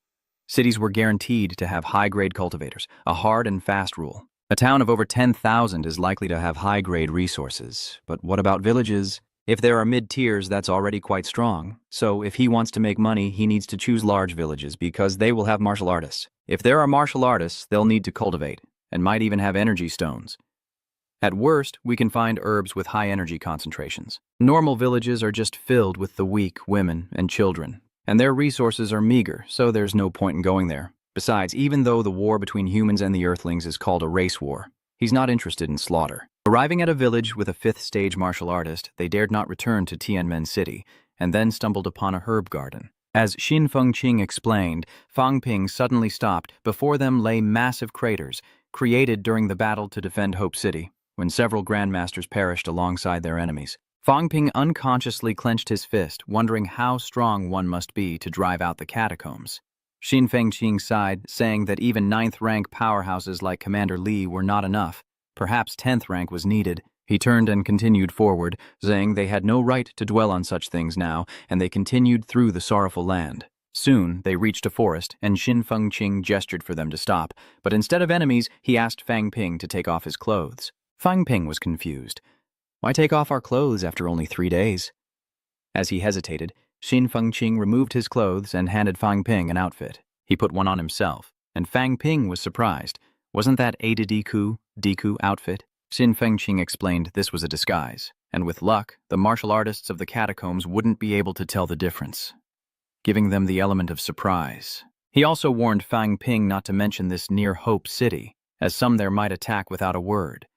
Cities were guaranteed to have high-grade cultivators, a hard and fast rule. A town of over 10,000 is likely to have high-grade resources. But what about villages? If there are mid-tiers, that's already quite strong. So if he wants to make money, he needs to choose large villages because they will have martial artists. If there are martial artists, they'll need to cultivate, and might even have energy stones. At worst, we can find herbs with high energy concentrations. Normal villages are just filled with the weak, women, and children, and their resources are meager, so there's no point in going there. Besides, even though the war between humans and the Earthlings is called a race war, he's not interested in slaughter. Arriving at a village with a 5th stage martial artist, they dared not return to Tianmen City, and then stumbled upon a herb garden. As Xin Fengqing explained, Fang Ping suddenly stopped. Before them lay massive craters, created during the battle to defend Hope City, when several grandmasters perished alongside their enemies. Fang Ping unconsciously clenched his fist, wondering how strong one must be to drive out the catacombs. Xin Fengqing sighed, saying that even 9th rank powerhouses like Commander Li were not enough. Perhaps 10th rank was needed. He turned and continued forward, saying they had no right to dwell on such things now, and they continued through the sorrowful land. Soon, they reached a forest, and Xin Fengqing gestured for them to stop, but instead of enemies, he asked Fang Ping to take off his clothes. Fang Ping was confused. Why take off our clothes after only 3 days? As he hesitated, Xin Fengqing removed his clothes and handed Fang Ping an outfit. He put one on himself, and Fang Ping was surprised. Wasn't that Ada Deku outfit? Xin Fengqing explained this was a disguise, and with luck, the martial artists of the catacombs wouldn't be able to tell the difference, giving them the element of surprise. He also warned Fang Ping not to mention this near Hope City, as some there might attack without a word.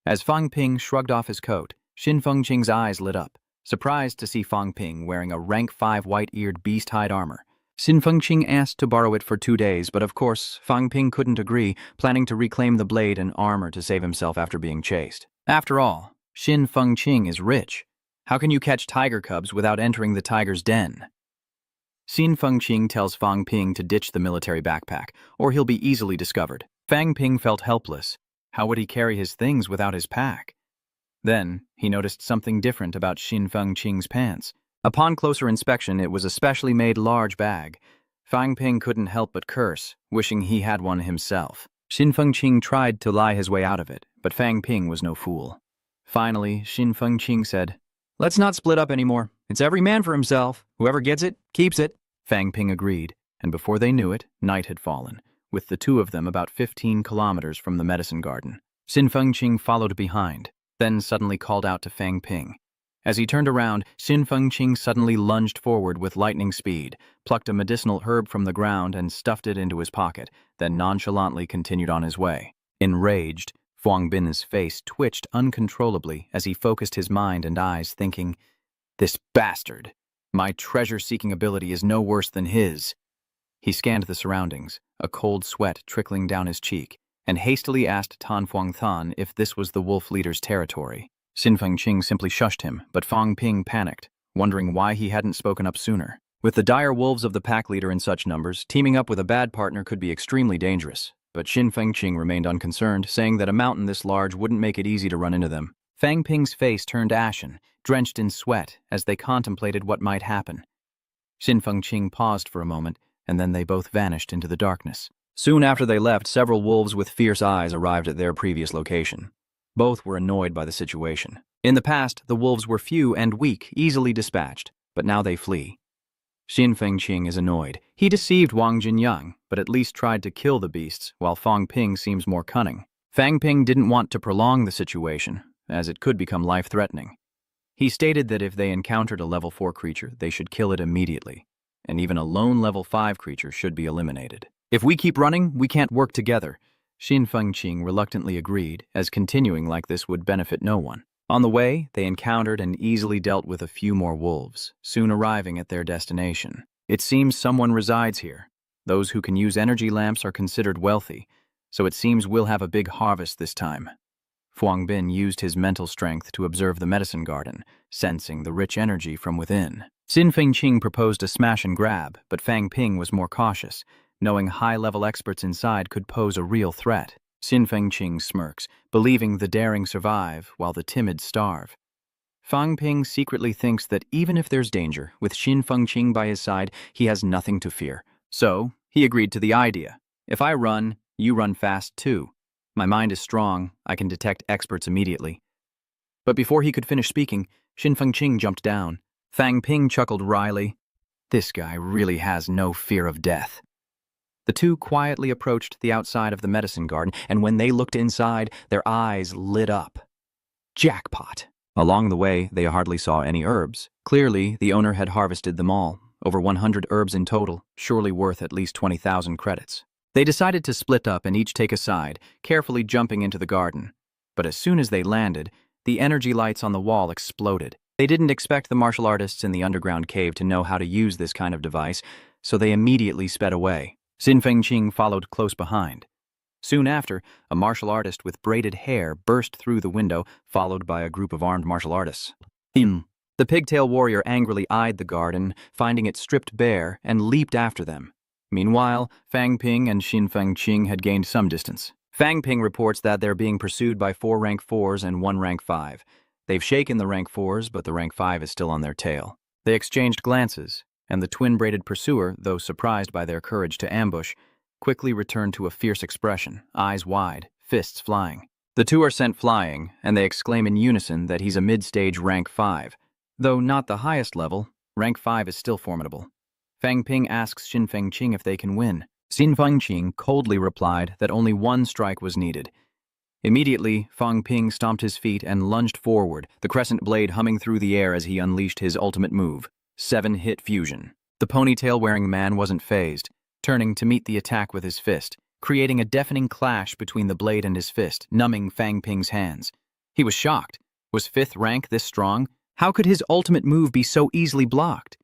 As Fang Ping shrugged off his coat, Xin Fengqing's eyes lit up, surprised to see Fang Ping wearing a rank 5 white-eared beast-hide armor. Xin Fengqing asked to borrow it for 2 days, but of course, Fang Ping couldn't agree, planning to reclaim the blade and armor to save himself after being chased. After all, Xin Fengqing is rich. How can you catch tiger cubs without entering the tiger's den? Xin Fengqing tells Fang Ping to ditch the military backpack, or he'll be easily discovered. Fang Ping felt helpless. How would he carry his things without his pack? Then, he noticed something different about Xin Fengqing's pants. Upon closer inspection, it was a specially made large bag. Fang Ping couldn't help but curse, wishing he had one himself. Xin Fengqing tried to lie his way out of it, but Fang Ping was no fool. Finally, Xin Fengqing said, Let's not split up anymore. It's every man for himself. Whoever gets it, keeps it. Fang Ping agreed, and before they knew it, night had fallen, with the two of them about 15 kilometers from the medicine garden. Xin Fengqing followed behind, then suddenly called out to Fang Ping. As he turned around, Xin Fengqing suddenly lunged forward with lightning speed, plucked a medicinal herb from the ground and stuffed it into his pocket, then nonchalantly continued on his way. Enraged, Fuang Bin's face twitched uncontrollably as he focused his mind and eyes, thinking, "This bastard! My treasure-seeking ability is no worse than his." He scanned the surroundings, a cold sweat trickling down his cheek, and hastily asked Tan Fuang Than if this was the wolf leader's territory. Xin Fengqing simply shushed him, but Fang Ping panicked, wondering why he hadn't spoken up sooner. With the dire wolves of the pack leader in such numbers, teaming up with a bad partner could be extremely dangerous. But Xin Fengqing remained unconcerned, saying that a mountain this large wouldn't make it easy to run into them. Fang Ping's face turned ashen, drenched in sweat, as they contemplated what might happen. Xin Fengqing paused for a moment, and then they both vanished into the darkness. Soon after they left, several wolves with fierce eyes arrived at their previous location. Both were annoyed by the situation. In the past, the wolves were few and weak, easily dispatched, but now they flee. Xin Fengqing is annoyed. He deceived Wang Jinyang, but at least tried to kill the beasts, while Fang Ping seems more cunning. Fang Ping didn't want to prolong the situation, as it could become life-threatening. He stated that if they encountered a level 4 creature, they should kill it immediately, and even a lone level 5 creature should be eliminated. If we keep running, we can't work together. Xin Fengqing reluctantly agreed, as continuing like this would benefit no one. On the way, they encountered and easily dealt with a few more wolves, soon arriving at their destination. It seems someone resides here. Those who can use energy lamps are considered wealthy, so it seems we'll have a big harvest this time. Fuang Bin used his mental strength to observe the medicine garden, sensing the rich energy from within. Xin Fengqing proposed a smash and grab, but Fang Ping was more cautious, knowing high-level experts inside could pose a real threat. Xin Fengqing smirks, believing the daring survive while the timid starve. Fang Ping secretly thinks that even if there's danger, with Xin Fengqing by his side, he has nothing to fear. So, he agreed to the idea. If I run, you run fast too. My mind is strong, I can detect experts immediately. But before he could finish speaking, Xin Fengqing jumped down. Fang Ping chuckled wryly. This guy really has no fear of death. The two quietly approached the outside of the medicine garden, and when they looked inside, their eyes lit up. Jackpot! Along the way, they hardly saw any herbs. Clearly, the owner had harvested them all, over 100 herbs in total, surely worth at least 20,000 credits. They decided to split up and each take a side, carefully jumping into the garden. But as soon as they landed, the energy lights on the wall exploded. They didn't expect the martial artists in the underground cave to know how to use this kind of device, so they immediately sped away. Xin Fengqing followed close behind. Soon after, a martial artist with braided hair burst through the window, followed by a group of armed martial artists. The pigtail warrior angrily eyed the garden, finding it stripped bare, and leaped after them. Meanwhile, Fang Ping and Xin Fengqing had gained some distance. Fang Ping reports that they're being pursued by 4 rank 4s and 1 rank 5. They've shaken the rank 4s, but the rank 5 is still on their tail. They exchanged glances, and the twin-braided pursuer, though surprised by their courage to ambush, quickly returned to a fierce expression, eyes wide, fists flying. The two are sent flying, and they exclaim in unison that he's a mid-stage rank 5. Though not the highest level, rank 5 is still formidable. Fang Ping asks Xin Fengqing if they can win. Xin Fengqing coldly replied that only one strike was needed. Immediately, Fang Ping stomped his feet and lunged forward, the crescent blade humming through the air as he unleashed his ultimate move, 7-hit fusion. The ponytail-wearing man wasn't fazed, turning to meet the attack with his fist, creating a deafening clash between the blade and his fist, numbing Fang Ping's hands. He was shocked. Was 5th rank this strong? How could his ultimate move be so easily blocked?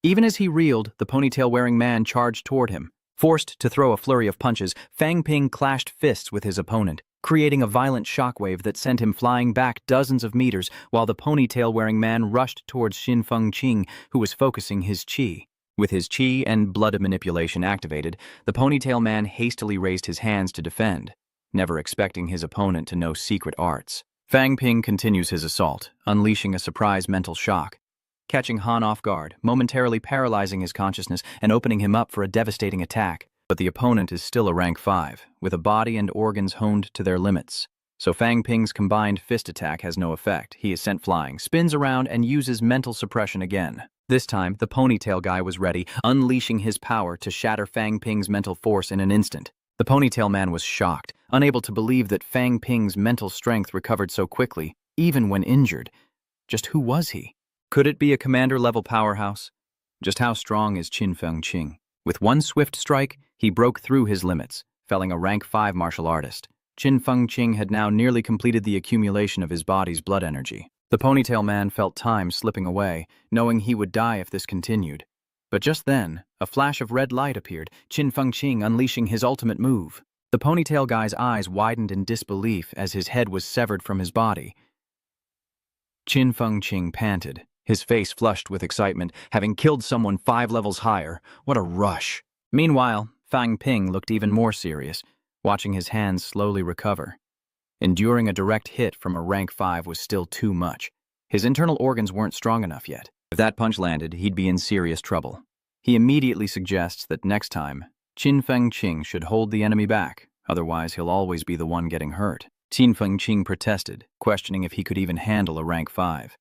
Even as he reeled, the ponytail-wearing man charged toward him. Forced to throw a flurry of punches, Fang Ping clashed fists with his opponent, creating a violent shockwave that sent him flying back dozens of meters while the ponytail-wearing man rushed towards Xin Fengqing, who was focusing his chi. With his chi and blood manipulation activated, the ponytail man hastily raised his hands to defend, never expecting his opponent to know secret arts. Fang Ping continues his assault, unleashing a surprise mental shock, catching Han off guard, momentarily paralyzing his consciousness and opening him up for a devastating attack. But the opponent is still a rank 5, with a body and organs honed to their limits. So Fang Ping's combined fist attack has no effect. He is sent flying, spins around, and uses mental suppression again. This time, the ponytail guy was ready, unleashing his power to shatter Fang Ping's mental force in an instant. The ponytail man was shocked, unable to believe that Fang Ping's mental strength recovered so quickly, even when injured. Just who was he? Could it be a commander-level powerhouse? Just how strong is Xin Fengqing? With one swift strike, he broke through his limits, felling a rank 5 martial artist. Xin Fengqing had now nearly completed the accumulation of his body's blood energy. The ponytail man felt time slipping away, knowing he would die if this continued. But just then, a flash of red light appeared, Xin Fengqing unleashing his ultimate move. The ponytail guy's eyes widened in disbelief as his head was severed from his body. Xin Fengqing panted, his face flushed with excitement, having killed someone 5 levels higher. What a rush! Meanwhile, Fang Ping looked even more serious, watching his hands slowly recover. Enduring a direct hit from a rank 5 was still too much. His internal organs weren't strong enough yet. If that punch landed, he'd be in serious trouble. He immediately suggests that next time, Xin Fengqing should hold the enemy back, otherwise he'll always be the one getting hurt. Xin Fengqing protested, questioning if he could even handle a rank 5.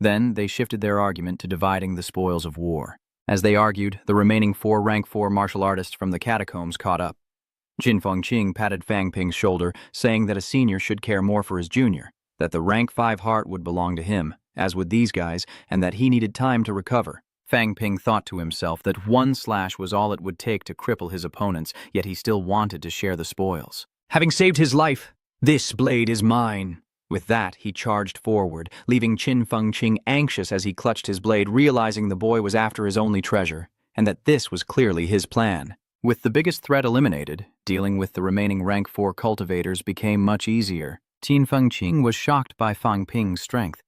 Then they shifted their argument to dividing the spoils of war. As they argued, the remaining 4 rank 4 martial artists from the catacombs caught up. Xin Fengqing patted Fang Ping's shoulder, saying that a senior should care more for his junior, that the rank 5 heart would belong to him, as would these guys, and that he needed time to recover. Fang Ping thought to himself that one slash was all it would take to cripple his opponents, yet he still wanted to share the spoils. Having saved his life, this blade is mine. With that, he charged forward, leaving Xin Fengqing anxious as he clutched his blade, realizing the boy was after his only treasure, and that this was clearly his plan. With the biggest threat eliminated, dealing with the remaining rank 4 cultivators became much easier. Xin Fengqing was shocked by Fang Ping's strength.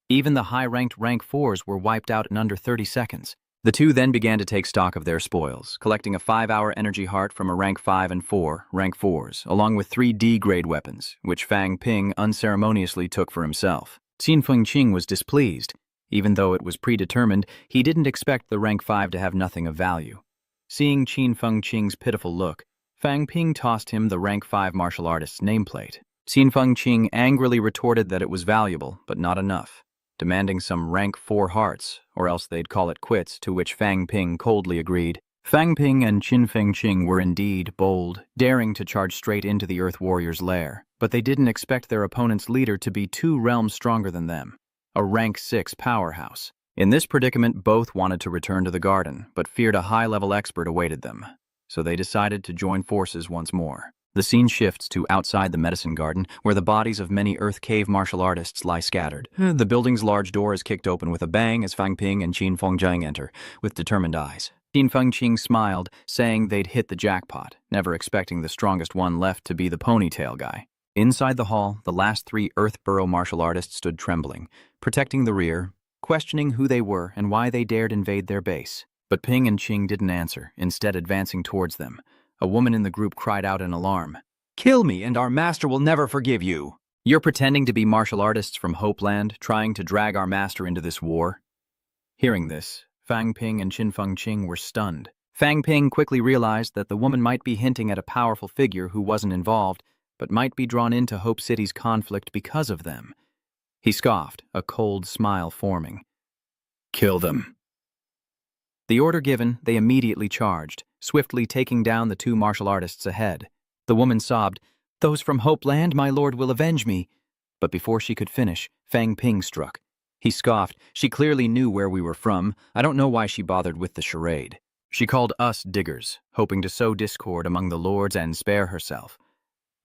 Even the high-ranked rank 4s were wiped out in under 30 seconds. The two then began to take stock of their spoils, collecting a 5-hour energy heart from a rank 5 and 4 rank 4s, along with 3 D-grade weapons, which Fang Ping unceremoniously took for himself. Xin Fengqing was displeased. Even though it was predetermined, he didn't expect the rank 5 to have nothing of value. Seeing Xin Fengqing's pitiful look, Fang Ping tossed him the rank 5 martial artist's nameplate. Xin Fengqing angrily retorted that it was valuable, but not enough, demanding some rank 4 hearts, or else they'd call it quits, to which Fang Ping coldly agreed. Fang Ping and Xin Fengqing were indeed bold, daring to charge straight into the Earth Warrior's lair, but they didn't expect their opponent's leader to be 2 realms stronger than them, a rank 6 powerhouse. In this predicament, both wanted to return to the garden, but feared a high-level expert awaited them, so they decided to join forces once more. The scene shifts to outside the medicine garden, where the bodies of many Earth Cave martial artists lie scattered. The building's large door is kicked open with a bang as Fang Ping and Xin Fengqing enter, with determined eyes. Xin Fengqing smiled, saying they'd hit the jackpot, never expecting the strongest one left to be the ponytail guy. Inside the hall, the last 3 Earth Burrow martial artists stood trembling, protecting the rear, questioning who they were and why they dared invade their base. But Ping and Qing didn't answer, instead advancing towards them. A woman in the group cried out in alarm. "Kill me and our master will never forgive you." "You're pretending to be martial artists from Hopeland, trying to drag our master into this war?" Hearing this, Fang Ping and Qin Fengqing were stunned. Fang Ping quickly realized that the woman might be hinting at a powerful figure who wasn't involved, but might be drawn into Hope City's conflict because of them. He scoffed, a cold smile forming. "Kill them." The order given, they immediately charged, swiftly taking down the two martial artists ahead. The woman sobbed, "Those from Hope Land, my lord, will avenge me." But before she could finish, Fang Ping struck. He scoffed. "She clearly knew where we were from. I don't know why she bothered with the charade. She called us diggers, hoping to sow discord among the lords and spare herself."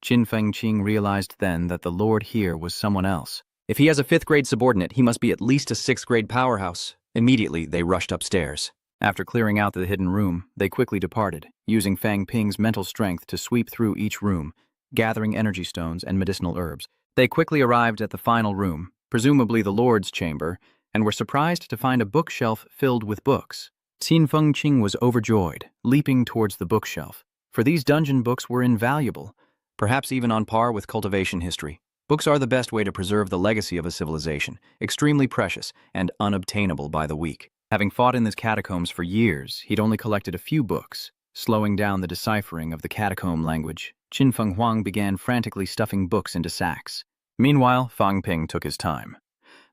Qin Fengqing realized then that the lord here was someone else. If he has a 5th-grade subordinate, he must be at least a 6th-grade powerhouse. Immediately, they rushed upstairs. After clearing out the hidden room, they quickly departed, using Fang Ping's mental strength to sweep through each room, gathering energy stones and medicinal herbs. They quickly arrived at the final room, presumably the Lord's chamber, and were surprised to find a bookshelf filled with books. Qin Fengqing was overjoyed, leaping towards the bookshelf, for these dungeon books were invaluable, perhaps even on par with cultivation history. Books are the best way to preserve the legacy of a civilization, extremely precious and unobtainable by the weak. Having fought in the catacombs for years, he'd only collected a few books. Slowing down the deciphering of the catacomb language, Qin Fenghuang began frantically stuffing books into sacks. Meanwhile, Fang Ping took his time.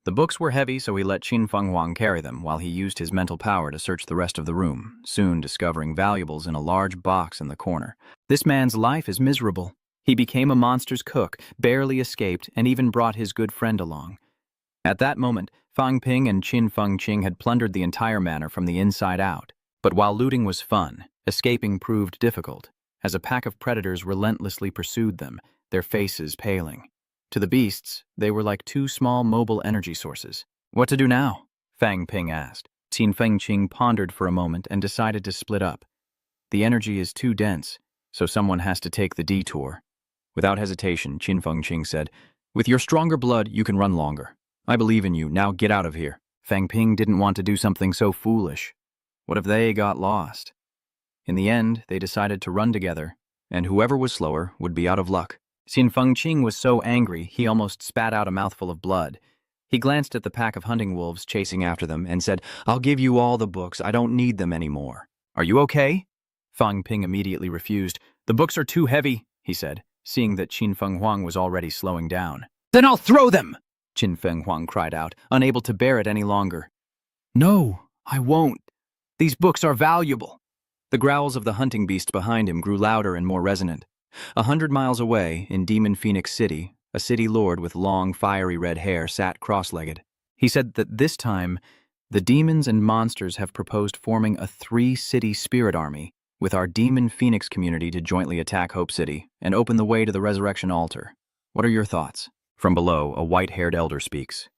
The books were heavy, so he let Qin Fenghuang carry them while he used his mental power to search the rest of the room, soon discovering valuables in a large box in the corner. This man's life is miserable. He became a monster's cook, barely escaped, and even brought his good friend along. At that moment, Fang Ping and Qin Fengqing had plundered the entire manor from the inside out. But while looting was fun, escaping proved difficult, as a pack of predators relentlessly pursued them, their faces paling. To the beasts, they were like two small mobile energy sources. "What to do now?" Fang Ping asked. Qin Fengqing pondered for a moment and decided to split up. The energy is too dense, so someone has to take the detour. Without hesitation, Qin Fengqing said, "With your stronger blood, you can run longer. I believe in you, now get out of here." Fang Ping didn't want to do something so foolish. What if they got lost? In the end, they decided to run together, and whoever was slower would be out of luck. Qin Fengqing was so angry, he almost spat out a mouthful of blood. He glanced at the pack of hunting wolves chasing after them and said, "I'll give you all the books, I don't need them anymore." "Are you okay?" Fang Ping immediately refused. "The books are too heavy," he said, seeing that Qin Fenghuang was already slowing down. "Then I'll throw them!" Qin Fenghuang cried out, unable to bear it any longer. "No, I won't. These books are valuable." The growls of the hunting beasts behind him grew louder and more resonant. 100 miles away, in Demon Phoenix City, a city lord with long, fiery red hair sat cross-legged. He said that this time, the demons and monsters have proposed forming a 3-city spirit army, with our Demon Phoenix community to jointly attack Hope City and open the way to the resurrection altar. What are your thoughts? From below, a white-haired elder speaks.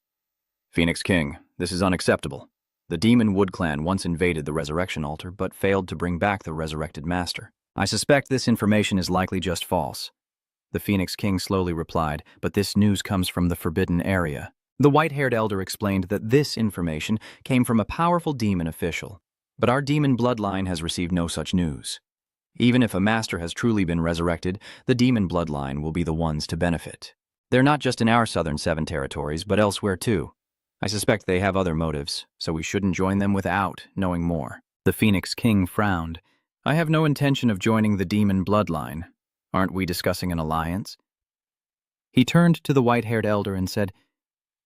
"Phoenix King, this is unacceptable. The Demon Wood Clan once invaded the resurrection altar, but failed to bring back the resurrected master. I suspect this information is likely just false." The Phoenix King slowly replied, "But this news comes from the forbidden area." The white-haired elder explained that this information came from a powerful demon official, but our demon bloodline has received no such news. Even if a master has truly been resurrected, the demon bloodline will be the ones to benefit. They're not just in our southern 7 territories, but elsewhere too. I suspect they have other motives, so we shouldn't join them without knowing more. The Phoenix King frowned. "I have no intention of joining the demon bloodline. Aren't we discussing an alliance?" He turned to the white-haired elder and said,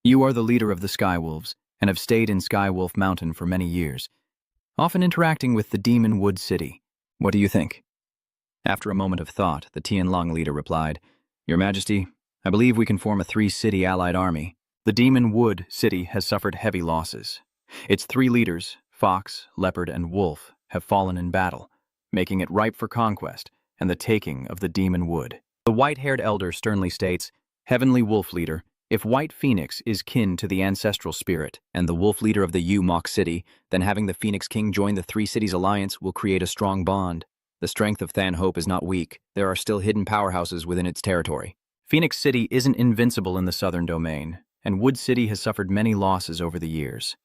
"You are the leader of the Skywolves, and have stayed in Skywolf Mountain for many years, often interacting with the Demon Wood City. What do you think?" After a moment of thought, the Tianlong leader replied, "Your Majesty, I believe we can form a 3-city allied army. The Demon Wood City has suffered heavy losses. Its 3 leaders, Fox, Leopard, and Wolf, have fallen in battle, making it ripe for conquest and the taking of the Demon Wood." The white-haired elder sternly states, "Heavenly Wolf Leader, if White Phoenix is kin to the ancestral spirit and the wolf leader of the Yu-Mok City, then having the Phoenix King join the 3 cities alliance will create a strong bond. The strength of Than Hope is not weak. There are still hidden powerhouses within its territory. Phoenix City isn't invincible in the southern domain, and Wood City has suffered many losses over the years.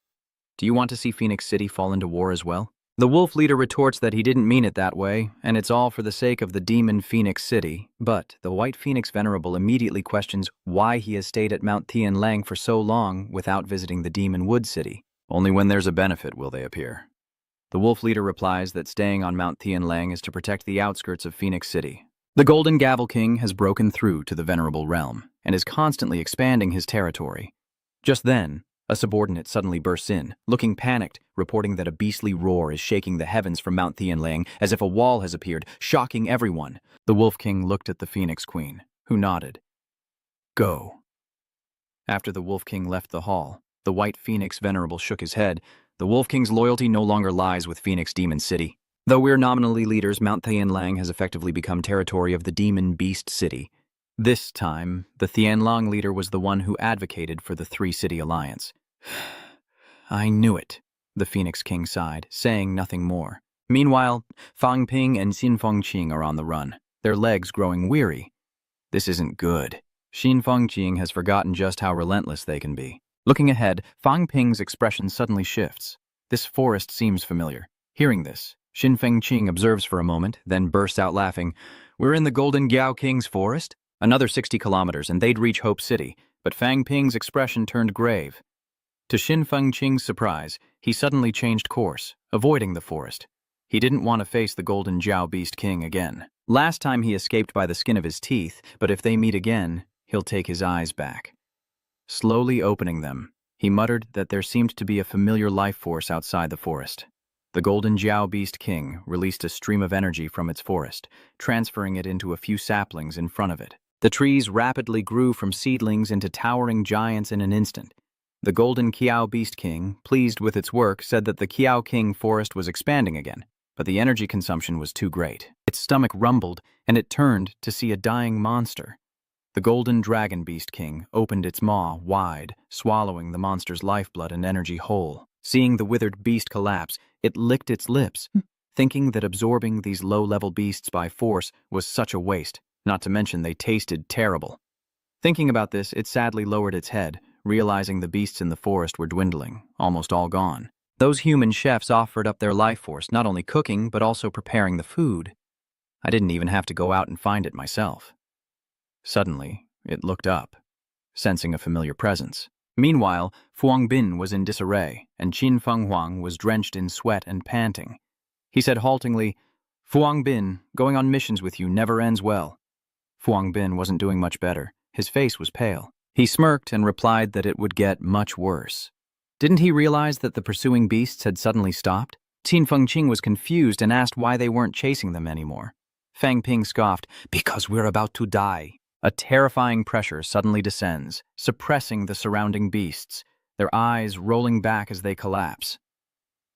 Do you want to see Phoenix City fall into war as well?" The wolf leader retorts that he didn't mean it that way, and it's all for the sake of the Demon Phoenix City, but the White Phoenix Venerable immediately questions why he has stayed at Mount Tianlang for so long without visiting the Demon Wood City. Only when there's a benefit will they appear. The wolf leader replies that staying on Mount Tianlang is to protect the outskirts of Phoenix City. The Golden Gavel King has broken through to the venerable realm and is constantly expanding his territory. Just then, a subordinate suddenly bursts in, looking panicked, reporting that a beastly roar is shaking the heavens from Mount Tianlang as if a wall has appeared, shocking everyone. The Wolf King looked at the Phoenix Queen, who nodded. Go. After the Wolf King left the hall, the White Phoenix Venerable shook his head. The Wolf King's loyalty no longer lies with Phoenix Demon City. Though we're nominally leaders, Mount Tianlang has effectively become territory of the Demon Beast City. This time, the Tianlang leader was the one who advocated for the three-city alliance. I knew it, the Phoenix King sighed, saying nothing more. Meanwhile, Fang Ping and Xin Fengqing are on the run, their legs growing weary. This isn't good. Xin Fengqing has forgotten just how relentless they can be. Looking ahead, Fang Ping's expression suddenly shifts. This forest seems familiar. Hearing this, Xin Fengqing observes for a moment, then bursts out laughing. We're in the Golden Gao King's forest? Another 60 kilometers and they'd reach Hope City, but Fang Ping's expression turned grave. To Xin Fengqing's surprise, he suddenly changed course, avoiding the forest. He didn't want to face the Golden Jiao Beast King again. Last time he escaped by the skin of his teeth, but if they meet again, he'll take his eyes back. Slowly opening them, he muttered that there seemed to be a familiar life force outside the forest. The Golden Jiao Beast King released a stream of energy from its forest, transferring it into a few saplings in front of it. The trees rapidly grew from seedlings into towering giants in an instant. The Golden Kiao Beast King, pleased with its work, said that the Kiao King forest was expanding again, but the energy consumption was too great. Its stomach rumbled, and it turned to see a dying monster. The Golden Dragon Beast King opened its maw wide, swallowing the monster's lifeblood and energy whole. Seeing the withered beast collapse, it licked its lips, thinking that absorbing these low-level beasts by force was such a waste, not to mention they tasted terrible. Thinking about this, it sadly lowered its head, realizing the beasts in the forest were dwindling, almost all gone. Those human chefs offered up their life force, not only cooking, but also preparing the food. I didn't even have to go out and find it myself. Suddenly, it looked up, sensing a familiar presence. Meanwhile, Fuang Bin was in disarray, and Qin Fenghuang was drenched in sweat and panting. He said haltingly, Fuang Bin, going on missions with you never ends well. Fuang Bin wasn't doing much better. His face was pale. He smirked and replied that it would get much worse. Didn't he realize that the pursuing beasts had suddenly stopped? Qin Fengqing was confused and asked why they weren't chasing them anymore. Fang Ping scoffed, because we're about to die. A terrifying pressure suddenly descends, suppressing the surrounding beasts, their eyes rolling back as they collapse.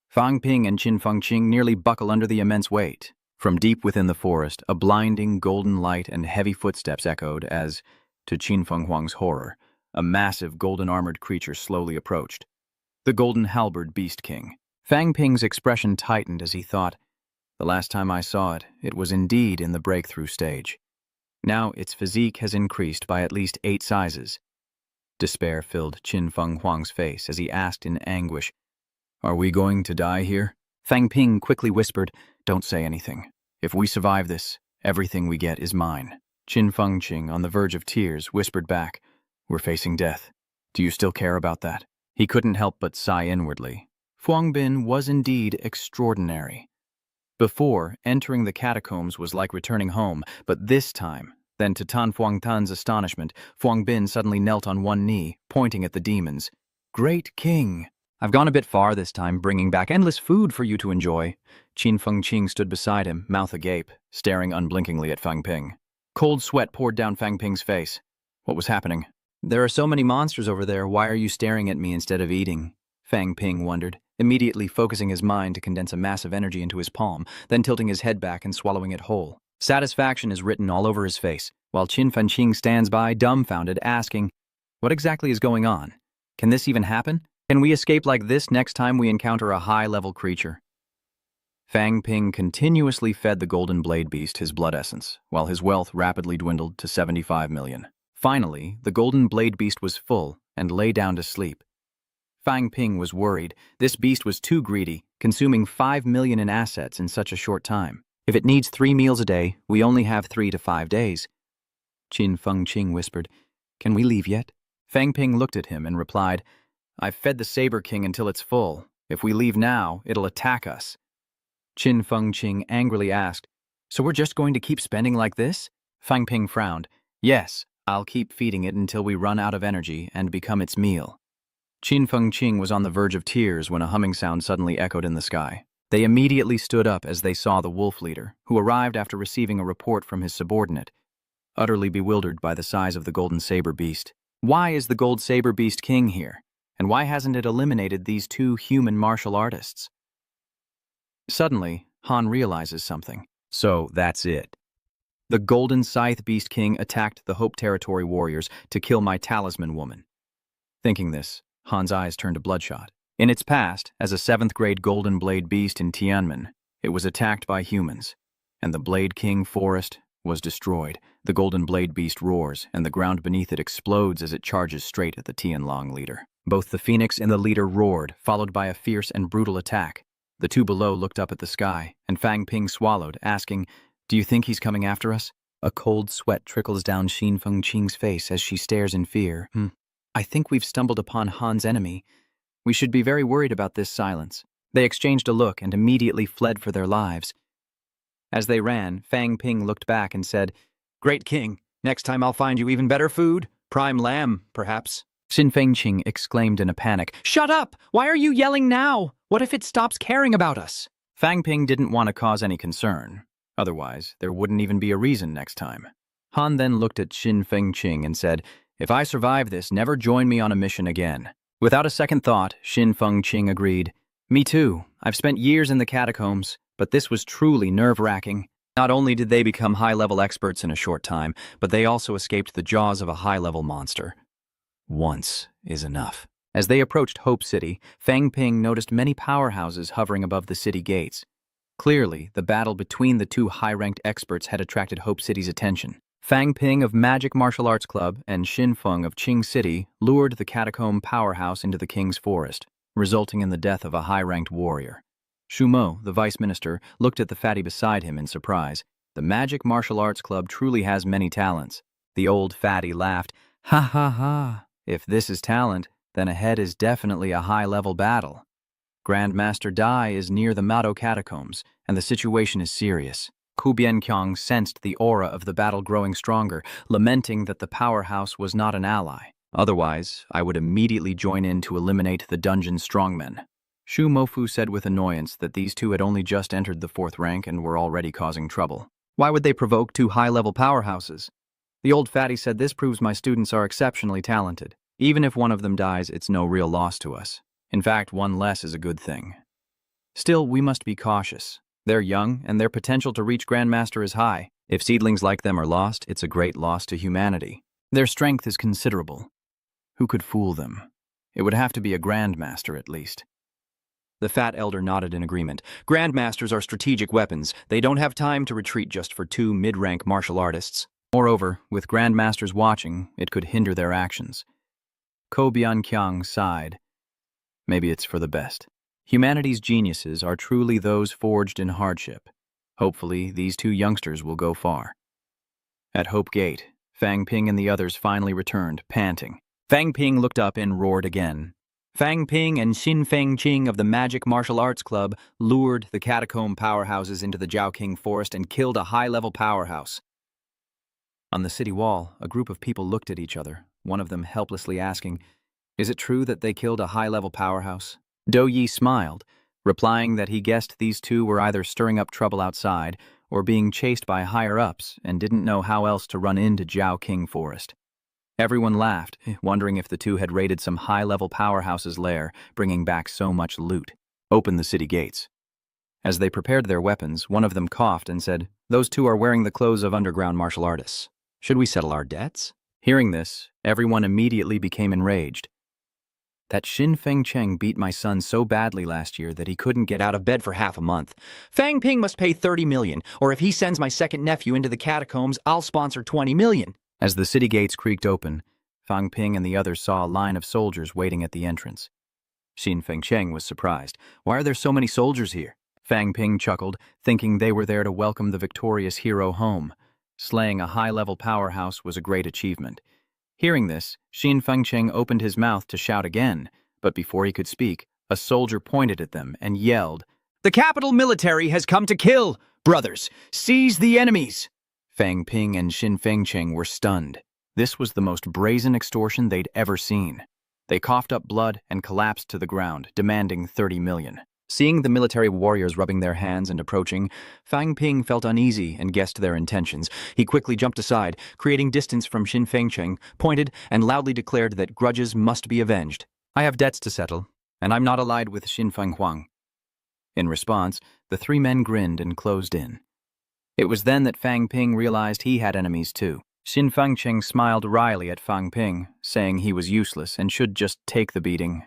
Fang Ping and Qin Fengqing nearly buckle under the immense weight. From deep within the forest, a blinding golden light and heavy footsteps echoed as, to Qin Fenghuang's horror, a massive golden-armored creature slowly approached. The Golden Halberd Beast King. Fang Ping's expression tightened as he thought, the last time I saw it, it was indeed in the breakthrough stage. Now its physique has increased by at least 8 sizes. Despair filled Qin Fenghuang's face as he asked in anguish, Are we going to die here? Fang Ping quickly whispered, Don't say anything. If we survive this, everything we get is mine. Qin Fengqing, on the verge of tears, whispered back, We're facing death. Do you still care about that? He couldn't help but sigh inwardly. Fuang Bin was indeed extraordinary. Before, entering the catacombs was like returning home, but this time, then to Tan Fuang Tan's astonishment, Fuang Bin suddenly knelt on one knee, pointing at the demons. Great King! I've gone a bit far this time, bringing back endless food for you to enjoy. Qin Fengqing stood beside him, mouth agape, staring unblinkingly at Fang Ping. Cold sweat poured down Fang Ping's face. What was happening? There are so many monsters over there, why are you staring at me instead of eating? Fang Ping wondered, immediately focusing his mind to condense a massive energy into his palm, then tilting his head back and swallowing it whole. Satisfaction is written all over his face, while Qin Fengqing stands by, dumbfounded, asking, What exactly is going on? Can this even happen? Can we escape like this next time we encounter a high-level creature? Fang Ping continuously fed the Golden Blade Beast his blood essence, while his wealth rapidly dwindled to 75 million. Finally, the Golden Blade Beast was full and lay down to sleep. Fang Ping was worried. This beast was too greedy, consuming 5 million in assets in such a short time. If it needs 3 meals a day, we only have 3 to 5 days. Qin Fengqing whispered, Can we leave yet? Fang Ping looked at him and replied, I've fed the Saber King until it's full. If we leave now, it'll attack us. Qin Fengqing angrily asked, "So we're just going to keep spending like this?" Fang Ping frowned. "Yes, I'll keep feeding it until we run out of energy and become its meal." Qin Fengqing was on the verge of tears when a humming sound suddenly echoed in the sky. They immediately stood up as they saw the wolf leader, who arrived after receiving a report from his subordinate, utterly bewildered by the size of the golden saber beast. Why is the gold saber beast king here? And why hasn't it eliminated these two human martial artists? Suddenly, Han realizes something. So that's it. The golden scythe beast king attacked the Hope Territory warriors to kill my talisman woman. Thinking this, Han's eyes turned to bloodshot. In its past, as a 7th grade golden blade beast in Tianmen, it was attacked by humans, and the Blade King forest was destroyed. The golden blade beast roars, and the ground beneath it explodes as it charges straight at the Tianlong leader. Both the phoenix and the leader roared, followed by a fierce and brutal attack. The two below looked up at the sky, and Fang Ping swallowed, asking, "Do you think he's coming after us?" A cold sweat trickles down Qin Fengqing's face as she stares in fear. I think we've stumbled upon Han's enemy. We should be very worried about this silence. They exchanged a look and immediately fled for their lives. As they ran, Fang Ping looked back and said, "Great king, next time I'll find you even better food. Prime lamb, perhaps." Qin Fengqing exclaimed in a panic, "Shut up! Why are you yelling now? What if it stops caring about us?" Fang Ping didn't want to cause any concern. Otherwise, there wouldn't even be a reason next time. Han then looked at Qin Fengqing and said, "If I survive this, never join me on a mission again." Without a second thought, Qin Fengqing agreed. "Me too. I've spent years in the catacombs, but this was truly nerve-wracking." Not only did they become high-level experts in a short time, but they also escaped the jaws of a high-level monster. Once is enough. As they approached Hope City, Fang Ping noticed many powerhouses hovering above the city gates. Clearly, the battle between the two high-ranked experts had attracted Hope City's attention. Fang Ping of Magic Martial Arts Club and Xin Feng of Qing City lured the catacomb powerhouse into the king's forest, resulting in the death of a high-ranked warrior. Shu Mo, the vice minister, looked at the fatty beside him in surprise. The Magic Martial Arts Club truly has many talents. The old fatty laughed. "Ha ha ha. If this is talent, then ahead is definitely a high-level battle. Grandmaster Dai is near the Mado catacombs, and the situation is serious." Ku Bianqiang sensed the aura of the battle growing stronger, lamenting that the powerhouse was not an ally. "Otherwise, I would immediately join in to eliminate the dungeon strongmen." Shu Mofu said with annoyance that these two had only just entered the 4th rank and were already causing trouble. Why would they provoke two high-level powerhouses? The old fatty said, "This proves my students are exceptionally talented. Even if one of them dies, it's no real loss to us. In fact, one less is a good thing. Still, we must be cautious. They're young, and their potential to reach Grandmaster is high. If seedlings like them are lost, it's a great loss to humanity. Their strength is considerable. Who could fool them? It would have to be a Grandmaster at least." The fat elder nodded in agreement. "Grandmasters are strategic weapons. They don't have time to retreat just for two mid-rank martial artists. Moreover, with Grandmasters watching, it could hinder their actions." Ko Bianqiang sighed. "Maybe it's for the best. Humanity's geniuses are truly those forged in hardship. Hopefully, these two youngsters will go far." At Hope Gate, Fang Ping and the others finally returned, panting. Fang Ping looked up and roared again. Fang Ping and Qin Fengqing of the Magic Martial Arts Club lured the catacomb powerhouses into the Zhaoqing forest and killed a high-level powerhouse. On the city wall, a group of people looked at each other, one of them helplessly asking, "Is it true that they killed a high-level powerhouse?" Do Yi smiled, replying that he guessed these two were either stirring up trouble outside or being chased by higher-ups and didn't know how else to run into Zhaoqing forest. Everyone laughed, wondering if the two had raided some high-level powerhouse's lair, bringing back so much loot. Open the city gates. As they prepared their weapons, one of them coughed and said, "Those two are wearing the clothes of underground martial artists. Should we settle our debts?" Hearing this, everyone immediately became enraged. "That Qin Fengqing beat my son so badly last year that he couldn't get out of bed for half a month. Fang Ping must pay 30 million, or if he sends my second nephew into the catacombs, I'll sponsor 20 million. As the city gates creaked open, Fang Ping and the others saw a line of soldiers waiting at the entrance. Qin Fengqing was surprised. "Why are there so many soldiers here?" Fang Ping chuckled, thinking they were there to welcome the victorious hero home. Slaying a high-level powerhouse was a great achievement. Hearing this, Qin Fengqing opened his mouth to shout again, But before he could speak, a soldier pointed at them and yelled, "The capital military has come to kill! Brothers, seize the enemies!" Fang Ping and Xin Fengcheng were stunned. This was the most brazen extortion they'd ever seen. They coughed up blood and collapsed to the ground, demanding 30 million. Seeing the military warriors rubbing their hands and approaching, Fang Ping felt uneasy and guessed their intentions. He quickly jumped aside, creating distance from Xin Fengcheng, pointed and loudly declared that grudges must be avenged. "I have debts to settle, and I'm not allied with Xin Fenghuang." In response, the three men grinned and closed in. It was then that Fang Ping realized he had enemies too. Xin Fengcheng smiled wryly at Fang Ping, saying he was useless and should just take the beating.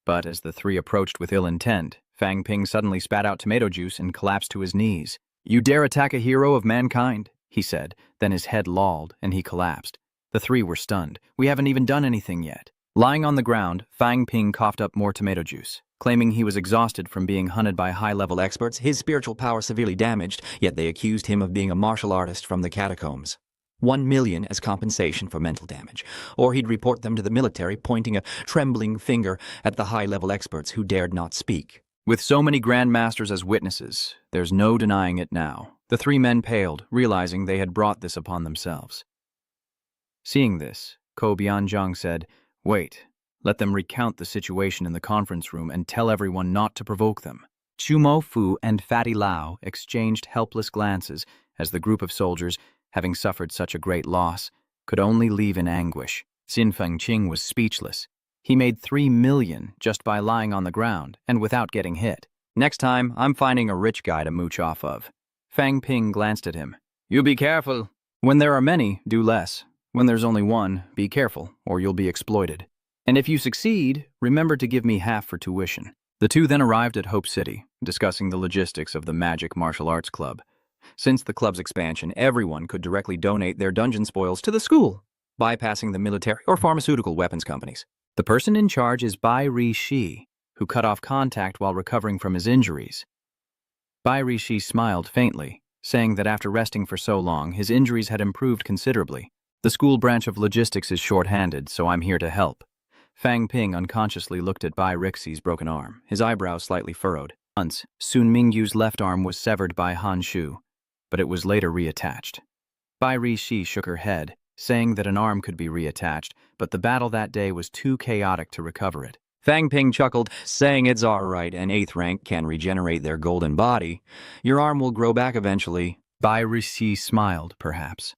But as the three approached with ill intent, Fang Ping suddenly spat out tomato juice and collapsed to his knees. "You dare attack a hero of mankind?" he said. Then his head lolled and he collapsed. The three were stunned. "We haven't even done anything yet." Lying on the ground, Fang Ping coughed up more tomato juice. Claiming he was exhausted from being hunted by high-level experts, his spiritual power severely damaged, yet they accused him of being a martial artist from the catacombs. 1 million as compensation for mental damage, or he'd report them to the military, pointing a trembling finger at the high-level experts who dared not speak. With so many grandmasters as witnesses, there's no denying it now. The three men paled, realizing they had brought this upon themselves. Seeing this, Ko Bianzhang said, "Wait, let them recount the situation in the conference room and tell everyone not to provoke them." Chu Mofu and Fatty Lao exchanged helpless glances as the group of soldiers, having suffered such a great loss, could only leave in anguish. Xin Fengqing was speechless. He made 3 million just by lying on the ground and without getting hit. "Next time, I'm finding a rich guy to mooch off of." Fang Ping glanced at him. "You be careful. When there are many, do less. When there's only one, be careful, or you'll be exploited. And if you succeed, remember to give me half for tuition." The two then arrived at Hope City, discussing the logistics of the Magic Martial Arts Club. Since the club's expansion, everyone could directly donate their dungeon spoils to the school, bypassing the military or pharmaceutical weapons companies. The person in charge is Bai Rishi, who cut off contact while recovering from his injuries. Bai Rishi smiled faintly, saying that after resting for so long, his injuries had improved considerably. "The school branch of logistics is short-handed, so I'm here to help." Fang Ping unconsciously looked at Bai Rixi's broken arm, his eyebrows slightly furrowed. Once, Sun Mingyu's left arm was severed by Han Shu, but it was later reattached. Bai Rishi shook her head, saying that an arm could be reattached, but the battle that day was too chaotic to recover it. Fang Ping chuckled, saying it's all right, an 8th rank can regenerate their golden body. Your arm will grow back eventually. Bai Rishi smiled, perhaps.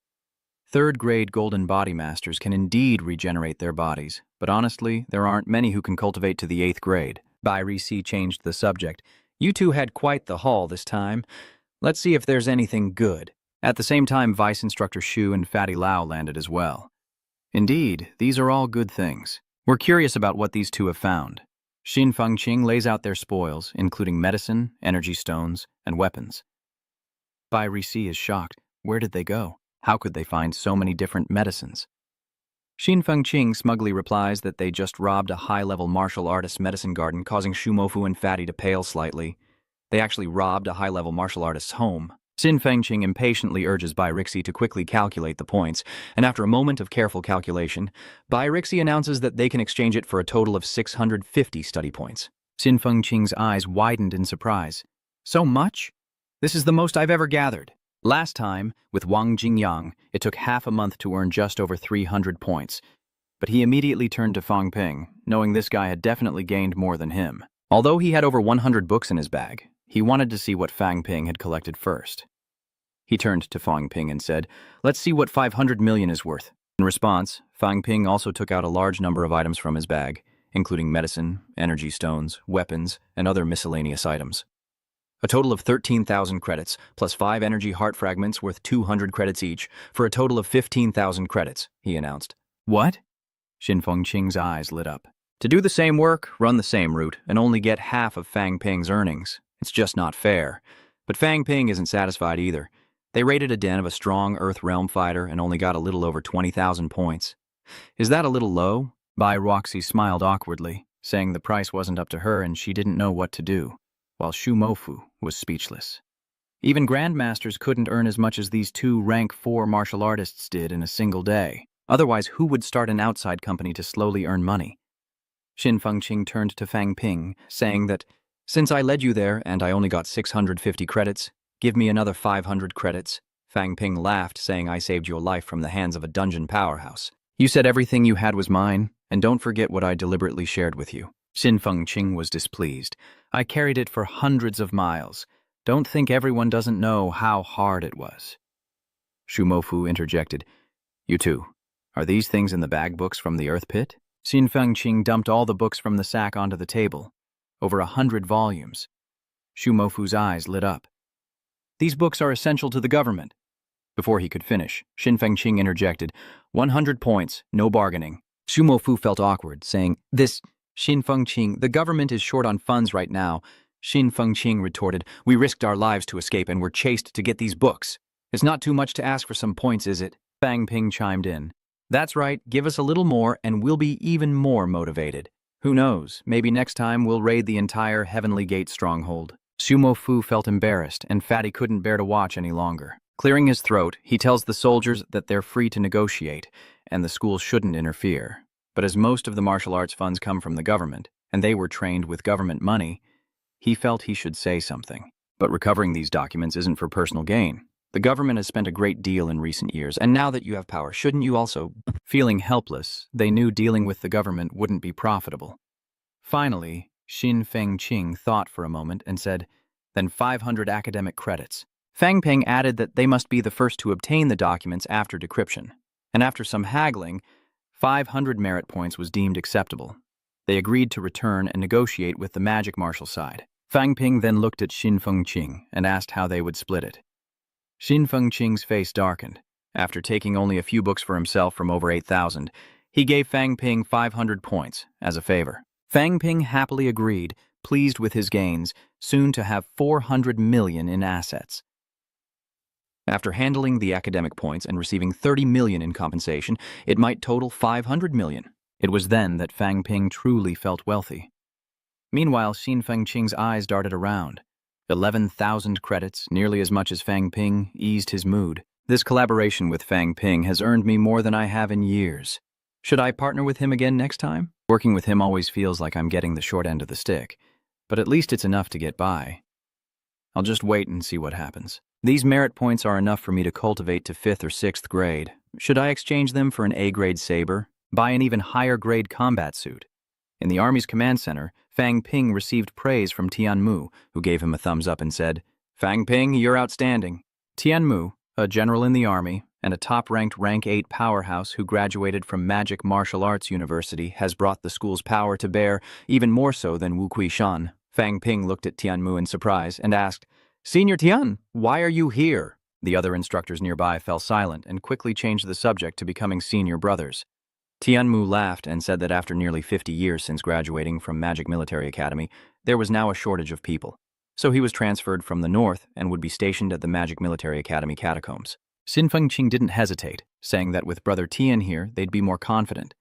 3rd-grade golden body masters can indeed regenerate their bodies, but honestly, there aren't many who can cultivate to the 8th grade. Bai Rishi changed the subject. "You two had quite the haul this time. Let's see if there's anything good." At the same time, Vice Instructor Shu and Fatty Lao landed as well. "Indeed, these are all good things. We're curious about what these two have found." Xin Fengqing lays out their spoils, including medicine, energy stones, and weapons. Bai Rishi is shocked. Where did they go? How could they find so many different medicines? Xin Fengqing smugly replies that they just robbed a high-level martial artist medicine garden, causing Shumofu and Fatty to pale slightly. They actually robbed a high-level martial artist's home. Xin Fengqing impatiently urges Bai Rixi to quickly calculate the points, and after a moment of careful calculation, Bai Rixi announces that they can exchange it for a total of 650 study points. Xin Fengqing's eyes widened in surprise. "So much? This is the most I've ever gathered." Last time, with Wang Jingyang, it took half a month to earn just over 300 points, but he immediately turned to Fang Ping, knowing this guy had definitely gained more than him. Although he had over 100 books in his bag, he wanted to see what Fang Ping had collected first. He turned to Fang Ping and said, "Let's see what 500 million is worth." In response, Fang Ping also took out a large number of items from his bag, including medicine, energy stones, weapons, and other miscellaneous items. A total of 13,000 credits, plus 5 energy heart fragments worth 200 credits each, for a total of 15,000 credits, he announced. "What?" Xin Fengqing's eyes lit up. "To do the same work, run the same route, and only get half of Fang Ping's earnings. It's just not fair." But Fang Ping isn't satisfied either. They raided a den of a strong Earth Realm fighter and only got a little over 20,000 points. "Is that a little low?" Bai Roxy smiled awkwardly, saying the price wasn't up to her and she didn't know what to do, while Shu Mofu was speechless. Even grandmasters couldn't earn as much as these two rank 4 martial artists did in a single day. Otherwise, who would start an outside company to slowly earn money? Xin Fengqing turned to Fang Ping, saying that, "Since I led you there and I only got 650 credits, give me another 500 credits." Fang Ping laughed, saying, "I saved your life from the hands of a dungeon powerhouse. You said everything you had was mine, and don't forget what I deliberately shared with you." Xin Fengqing was displeased. "I carried it for hundreds of miles. Don't think everyone doesn't know how hard it was." Shu Mofu interjected, "You too. Are these things in the bag books from the earth pit?" Xin Fengqing dumped all the books from the sack onto the table. Over 100 volumes. Shu Mofu's eyes lit up. "These books are essential to the government." Before he could finish, Xin Fengqing interjected, 100 points, no bargaining." Shu Mofu felt awkward, saying, Xin Fengqing, the government is short on funds right now." Xin Fengqing retorted, "We risked our lives to escape and were chased to get these books. It's not too much to ask for some points, is it?" Fang Ping chimed in. "That's right, give us a little more and we'll be even more motivated. Who knows, maybe next time we'll raid the entire Heavenly Gate stronghold." Shu Mofu felt embarrassed, and Fatty couldn't bear to watch any longer. Clearing his throat, he tells the soldiers that they're free to negotiate, and the school shouldn't interfere. But as most of the martial arts funds come from the government, and they were trained with government money, he felt he should say something. But recovering these documents isn't for personal gain. The government has spent a great deal in recent years, and now that you have power, shouldn't you also? Feeling helpless, they knew dealing with the government wouldn't be profitable. Finally, Xin Fengqing thought for a moment and said, "Then 500 academic credits." Fang Ping added that they must be the first to obtain the documents after decryption, and after some haggling, 500 merit points was deemed acceptable. They agreed to return and negotiate with the magic martial side. Fang Ping then looked at Xin Fengqing and asked how they would split it. Xin Fengqing's face darkened. After taking only a few books for himself from over 8,000, he gave Fang Ping 500 points as a favor. Fang Ping happily agreed, pleased with his gains, soon to have 400 million in assets. After handling the academic points and receiving 30 million in compensation, it might total 500 million. It was then that Fang Ping truly felt wealthy. Meanwhile, Xin Fengqing's eyes darted around. 11,000 credits, nearly as much as Fang Ping, eased his mood. This collaboration with Fang Ping has earned me more than I have in years. Should I partner with him again next time? Working with him always feels like I'm getting the short end of the stick, but at least it's enough to get by. I'll just wait and see what happens. These merit points are enough for me to cultivate to 5th or 6th grade. Should I exchange them for an A-grade saber? Buy an even higher grade combat suit? In the Army's command center, Fang Ping received praise from Tian Mu, who gave him a thumbs up and said, "Fang Ping, you're outstanding." Tian Mu, a general in the Army and a top-ranked Rank 8 powerhouse who graduated from Magic Martial Arts University, has brought the school's power to bear, even more so than Wu Kuishan. Fang Ping looked at Tian Mu in surprise and asked, "Senior Tian, why are you here?" The other instructors nearby fell silent and quickly changed the subject to becoming senior brothers. Tian Mu laughed and said that after nearly 50 years since graduating from Magic Military Academy, there was now a shortage of people. So he was transferred from the north and would be stationed at the Magic Military Academy catacombs. Xin Fengqing didn't hesitate, saying that with Brother Tian here, they'd be more confident.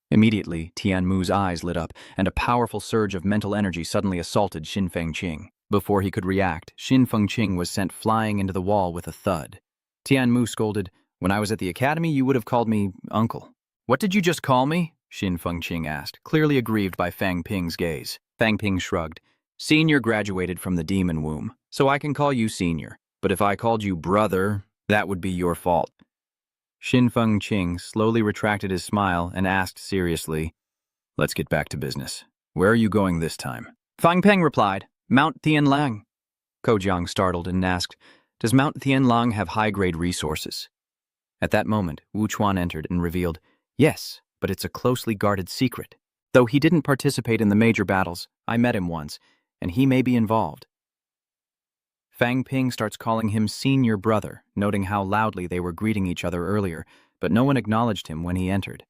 Immediately, Tian Mu's eyes lit up, and a powerful surge of mental energy suddenly assaulted Xin Fengqing. Before he could react, Xin Fengqing was sent flying into the wall with a thud. Tian Mu scolded, "When I was at the academy, you would have called me uncle." "What did you just call me?" Xin Fengqing asked, clearly aggrieved by Fang Ping's gaze. Fang Ping shrugged. "Senior graduated from the demon womb, so I can call you senior. But if I called you brother, that would be your fault." Xin Fengqing slowly retracted his smile and asked seriously, "Let's get back to business. Where are you going this time?" Fang Ping replied, "Mount Tianlang." Ko Jiang startled and asked, "Does Mount Tianlang have high-grade resources?" At that moment, Wu Chuan entered and revealed, "Yes, but it's a closely guarded secret. Though he didn't participate in the major battles, I met him once, and he may be involved." Fang Ping starts calling him senior brother, noting how loudly they were greeting each other earlier, but no one acknowledged him when he entered.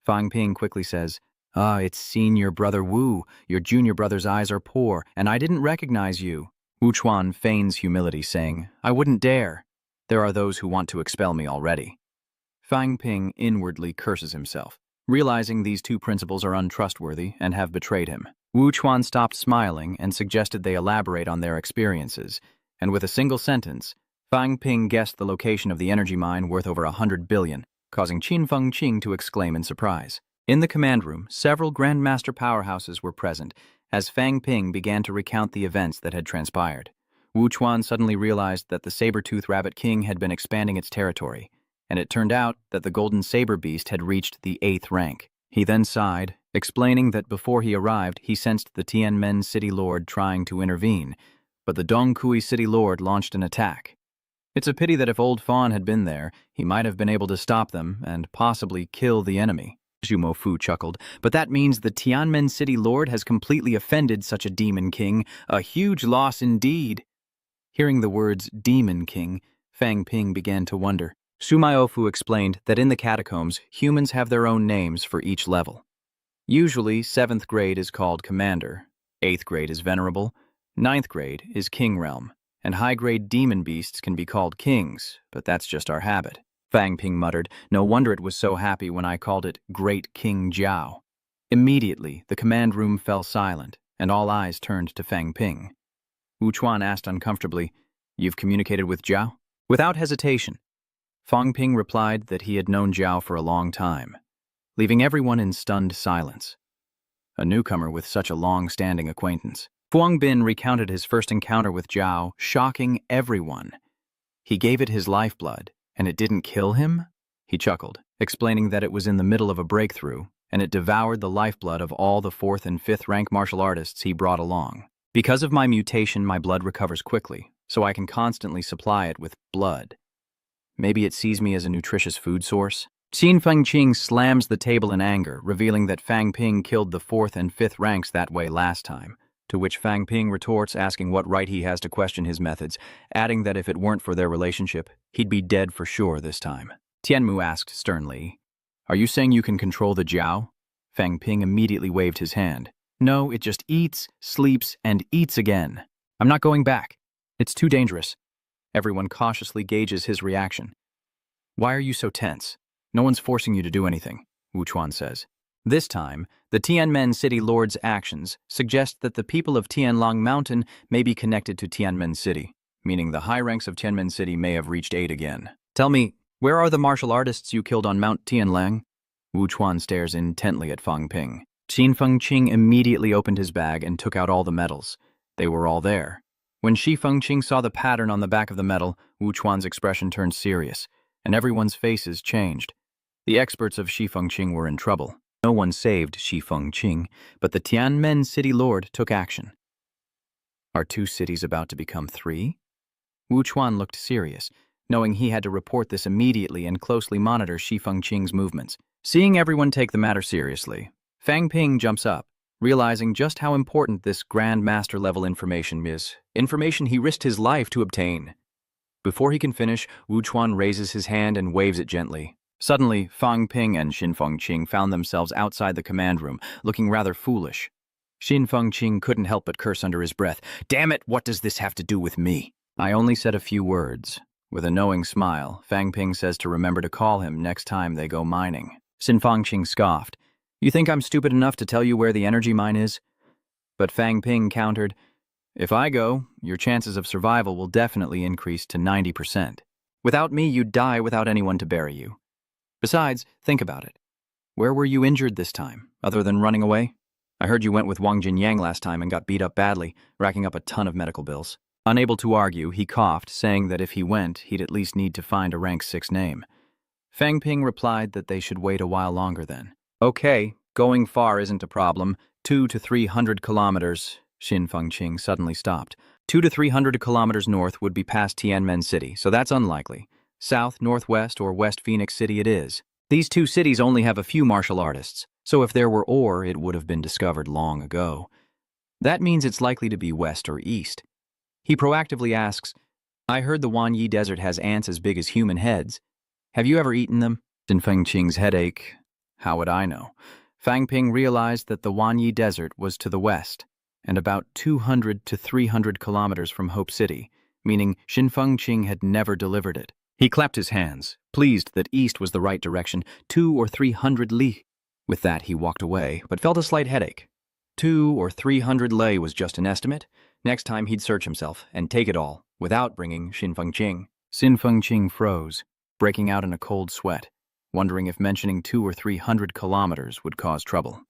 Fang Ping quickly says, It's senior brother Wu. Your junior brother's eyes are poor, and I didn't recognize you." Wu Chuan feigns humility, saying, "I wouldn't dare. There are those who want to expel me already." Fang Ping inwardly curses himself, realizing these two principals are untrustworthy and have betrayed him. Wu Chuan stopped smiling and suggested they elaborate on their experiences, and with a single sentence, Fang Ping guessed the location of the energy mine worth over 100 billion, causing Xin Fengqing to exclaim in surprise. In the command room, several Grandmaster powerhouses were present as Fang Ping began to recount the events that had transpired. Wu Chuan suddenly realized that the saber-tooth rabbit king had been expanding its territory, and it turned out that the golden saber beast had reached the 8th rank. He then sighed, explaining that before he arrived, he sensed the Tianmen city lord trying to intervene, but the Dongkui city lord launched an attack. It's a pity that if Old Fawn had been there, he might have been able to stop them and possibly kill the enemy. Zhu Mofu chuckled, but that means the Tianmen city lord has completely offended such a demon king. A huge loss indeed. Hearing the words demon king, Fang Ping began to wonder. Su Maiofu explained that in the catacombs, humans have their own names for each level. Usually, 7th grade is called Commander, 8th grade is Venerable, 9th grade is King Realm, and high-grade demon beasts can be called kings, but that's just our habit. Fang Ping muttered, no wonder it was so happy when I called it Great King Jiao. Immediately, the command room fell silent, and all eyes turned to Fang Ping. Wu Chuan asked uncomfortably, "You've communicated with Jiao?" Without hesitation, Fang Ping replied that he had known Jiao for a long time, leaving everyone in stunned silence. A newcomer with such a long-standing acquaintance. Fuang Bin recounted his first encounter with Jiao, shocking everyone. He gave it his lifeblood, and it didn't kill him? He chuckled, explaining that it was in the middle of a breakthrough, and it devoured the lifeblood of all the 4th and 5th rank martial artists he brought along. Because of my mutation, my blood recovers quickly, so I can constantly supply it with blood. Maybe it sees me as a nutritious food source? Xin Fengqing slams the table in anger, revealing that Fang Ping killed the 4th and 5th ranks that way last time, to which Fang Ping retorts, asking what right he has to question his methods, adding that if it weren't for their relationship, he'd be dead for sure this time. Tianmu asked sternly, "Are you saying you can control the Jiao?" Fang Ping immediately waved his hand. "No, it just eats, sleeps, and eats again. I'm not going back. It's too dangerous." Everyone cautiously gauges his reaction. "Why are you so tense? No one's forcing you to do anything," Wu Chuan says. This time, the Tianmen City Lord's actions suggest that the people of Tianlong Mountain may be connected to Tianmen City, meaning the high ranks of Tianmen City may have reached 8 again. "Tell me, where are the martial artists you killed on Mount Tianlang?" Wu Chuan stares intently at Fang Ping. Xin Fengqing immediately opened his bag and took out all the medals. They were all there. When Shi Fengqing saw the pattern on the back of the medal, Wu Chuan's expression turned serious, and everyone's faces changed. The experts of Shi Fengqing were in trouble. No one saved Shi Fengqing, but the Tianmen City Lord took action. Are 2 cities about to become 3? Wu Chuan looked serious, knowing he had to report this immediately and closely monitor Shi Fengqing's movements. Seeing everyone take the matter seriously, Fang Ping jumps up, realizing just how important this Grand Master level information is, information he risked his life to obtain. Before he can finish, Wu Chuan raises his hand and waves it gently. Suddenly, Fang Ping and Xin Fengqing found themselves outside the command room, looking rather foolish. Xin Fengqing couldn't help but curse under his breath. "Damn it, what does this have to do with me?" "I only said a few words." With a knowing smile, Fang Ping says to remember to call him next time they go mining. Xin Fengqing scoffed. "You think I'm stupid enough to tell you where the energy mine is?" But Fang Ping countered, "If I go, your chances of survival will definitely increase to 90%. Without me, you'd die without anyone to bury you. Besides, think about it. Where were you injured this time, other than running away? I heard you went with Wang Jinyang last time and got beat up badly, racking up a ton of medical bills." Unable to argue, he coughed, saying that if he went, he'd at least need to find a rank 6 name. Fang Ping replied that they should wait a while longer then. "Okay, going far isn't a problem. 200 to 300 kilometers. Xin Fengqing suddenly stopped. 200 to 300 kilometers north would be past Tianmen City, so that's unlikely. South, northwest, or west Phoenix City it is. These 2 cities only have a few martial artists, so if there were ore, it would have been discovered long ago. That means it's likely to be west or east." He proactively asks, "I heard the Wanyi Desert has ants as big as human heads. Have you ever eaten them?" Xin Fengqing's headache. How would I know? Fang Ping realized that the Wanyi Desert was to the west, and about 200 to 300 kilometers from Hope City, meaning Xin Fengqing had never delivered it. He clapped his hands, pleased that east was the right direction, 200 or 300 li. With that, he walked away, but felt a slight headache. 200 or 300 li was just an estimate. Next time he'd search himself and take it all, without bringing Xin Fengqing. Xin Fengqing froze, breaking out in a cold sweat. wondering if mentioning 200 or 300 kilometers would cause trouble.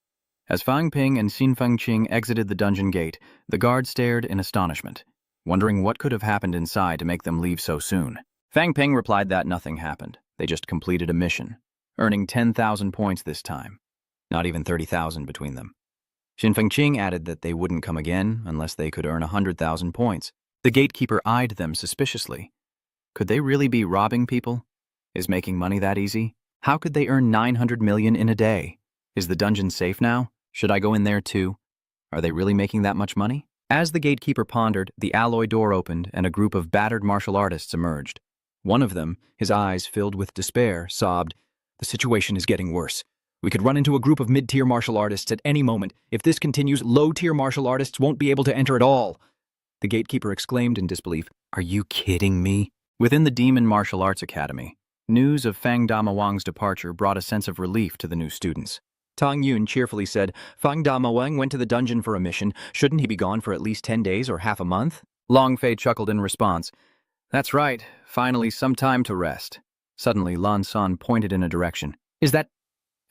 As Fang Ping and Xin Fengqing exited the dungeon gate, the guard stared in astonishment, wondering what could have happened inside to make them leave so soon. Fang Ping replied that nothing happened. They just completed a mission, earning 10,000 points this time, not even 30,000 between them. Xin Fengqing added that they wouldn't come again unless they could earn 100,000 points. The gatekeeper eyed them suspiciously. Could they really be robbing people? Is making money that easy? How could they earn 900 million in a day? Is the dungeon safe now? Should I go in there too? Are they really making that much money? As the gatekeeper pondered, the alloy door opened and a group of battered martial artists emerged. One of them, his eyes filled with despair, sobbed, "The situation is getting worse. We could run into a group of mid-tier martial artists at any moment. If this continues, low-tier martial artists won't be able to enter at all." The gatekeeper exclaimed in disbelief, "Are you kidding me?" Within the Demon Martial Arts Academy, news of Fang Dama Wang's departure brought a sense of relief to the new students. Tang Yun cheerfully said, "Fang Dama Wang went to the dungeon for a mission. Shouldn't he be gone for at least 10 days or half a month?" Long Fei chuckled in response. "That's right. Finally, some time to rest." Suddenly, Lan San pointed in a direction.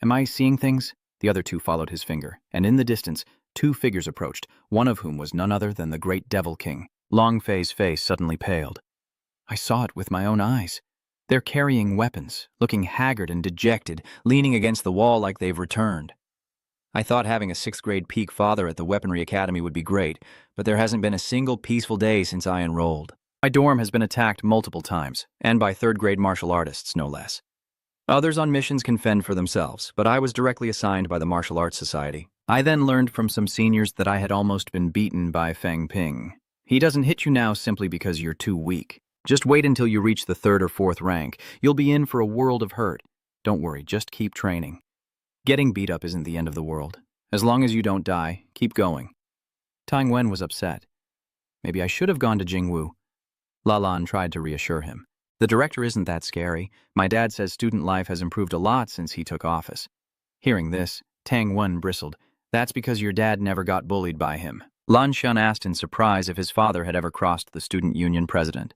Am I seeing things?" The other two followed his finger, and in the distance, two figures approached, one of whom was none other than the great Devil King. Long Fei's face suddenly paled. "I saw it with my own eyes. They're carrying weapons, looking haggard and dejected, leaning against the wall like they've returned. I thought having a 6th grade peak father at the Weaponry Academy would be great, but there hasn't been a single peaceful day since I enrolled. My dorm has been attacked multiple times, and by 3rd grade martial artists, no less. Others on missions can fend for themselves, but I was directly assigned by the Martial Arts Society. I then learned from some seniors that I had almost been beaten by Fang Ping. He doesn't hit you now simply because you're too weak. Just wait until you reach the 3rd or 4th rank. You'll be in for a world of hurt. Don't worry, just keep training. Getting beat up isn't the end of the world. As long as you don't die, keep going." Tang Wen was upset. "Maybe I should have gone to Jingwu." Lalan tried to reassure him. "The director isn't that scary. My dad says student life has improved a lot since he took office." Hearing this, Tang Wen bristled. "That's because your dad never got bullied by him." Lan Shan asked in surprise if his father had ever crossed the student union president.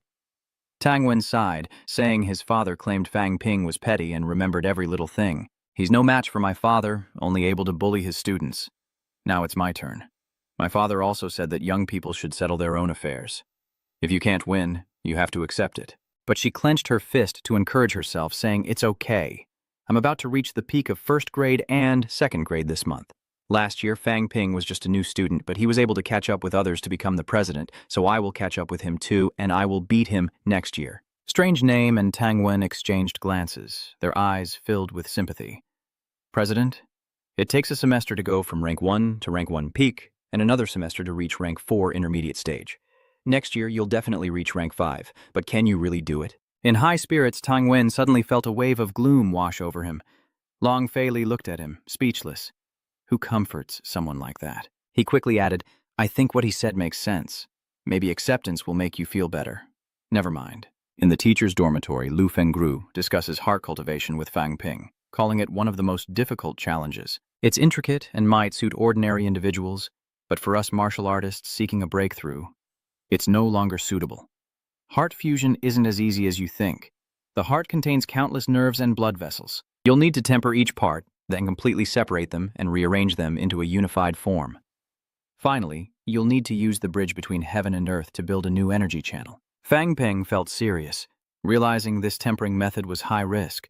Tang Wen sighed, saying his father claimed Fang Ping was petty and remembered every little thing. "He's no match for my father, only able to bully his students. Now it's my turn. My father also said that young people should settle their own affairs. If you can't win, you have to accept it." But she clenched her fist to encourage herself, saying, "It's okay. I'm about to reach the peak of 1st grade and 2nd grade this month." Last year, Fang Ping was just a new student, but he was able to catch up with others to become the president, so I will catch up with him too, and I will beat him next year. Strange Name and Tang Wen exchanged glances, their eyes filled with sympathy. "President, it takes a semester to go from rank 1 to rank 1 peak, and another semester to reach rank 4 intermediate stage. Next year, you'll definitely reach rank 5, but can you really do it?" In high spirits, Tang Wen suddenly felt a wave of gloom wash over him. Long Fei Li looked at him, speechless. Who comforts someone like that? He quickly added, "I think what he said makes sense. Maybe acceptance will make you feel better. Never mind." In the teacher's dormitory, Lu Fengru discusses heart cultivation with Fang Ping, calling it one of the most difficult challenges. It's intricate and might suit ordinary individuals, but for us martial artists seeking a breakthrough, it's no longer suitable. Heart fusion isn't as easy as you think. The heart contains countless nerves and blood vessels. You'll need to temper each part, then completely separate them and rearrange them into a unified form. Finally, you'll need to use the bridge between heaven and earth to build a new energy channel. Fang Ping felt serious, realizing this tempering method was high risk.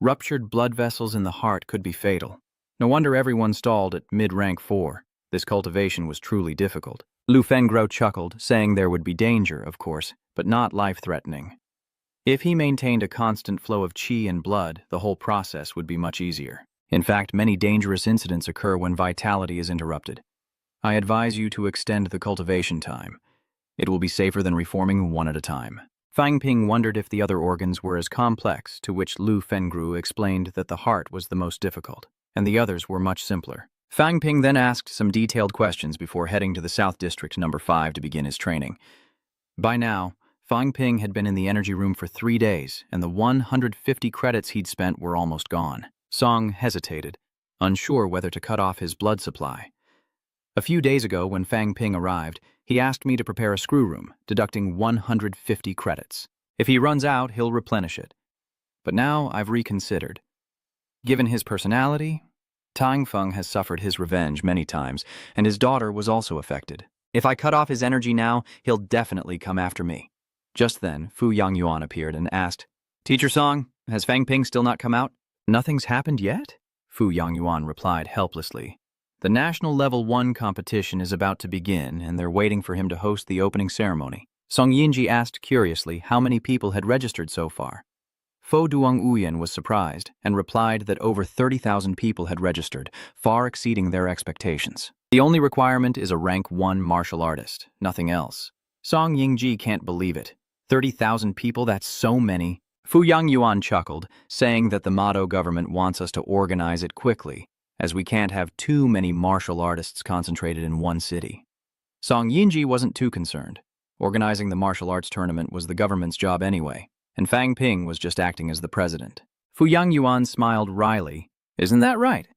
Ruptured blood vessels in the heart could be fatal. No wonder everyone stalled at mid-rank 4. This cultivation was truly difficult. Lu Fengro chuckled, saying there would be danger, of course, but not life-threatening. If he maintained a constant flow of qi and blood, the whole process would be much easier. In fact, many dangerous incidents occur when vitality is interrupted. I advise you to extend the cultivation time. It will be safer than reforming one at a time. Fang Ping wondered if the other organs were as complex, to which Lu Fengru explained that the heart was the most difficult, and the others were much simpler. Fang Ping then asked some detailed questions before heading to the South District No. 5 to begin his training. By now, Fang Ping had been in the energy room for 3 days, and the 150 credits he'd spent were almost gone. Song hesitated, unsure whether to cut off his blood supply. A few days ago, when Fang Ping arrived, he asked me to prepare a screw room, deducting 150 credits. If he runs out, he'll replenish it. But now I've reconsidered. Given his personality, Tang Feng has suffered his revenge many times, and his daughter was also affected. If I cut off his energy now, he'll definitely come after me. Just then, Fu Yangyuan appeared and asked, Teacher Song, has Fang Ping still not come out? Nothing's happened yet? Fu Yangyuan replied helplessly. The National Level 1 competition is about to begin, and they're waiting for him to host the opening ceremony. Song Yinji asked curiously how many people had registered so far. Fo Duong Uyen was surprised and replied that over 30,000 people had registered, far exceeding their expectations. The only requirement is a rank 1 martial artist, nothing else. Song Yingji can't believe it. 30,000 people, that's so many. Fu Yangyuan chuckled, saying that the Mado government wants us to organize it quickly, as we can't have too many martial artists concentrated in one city. Song Yinji wasn't too concerned. Organizing the martial arts tournament was the government's job anyway, and Fang Ping was just acting as the president. Fu Yangyuan smiled wryly. Isn't that right?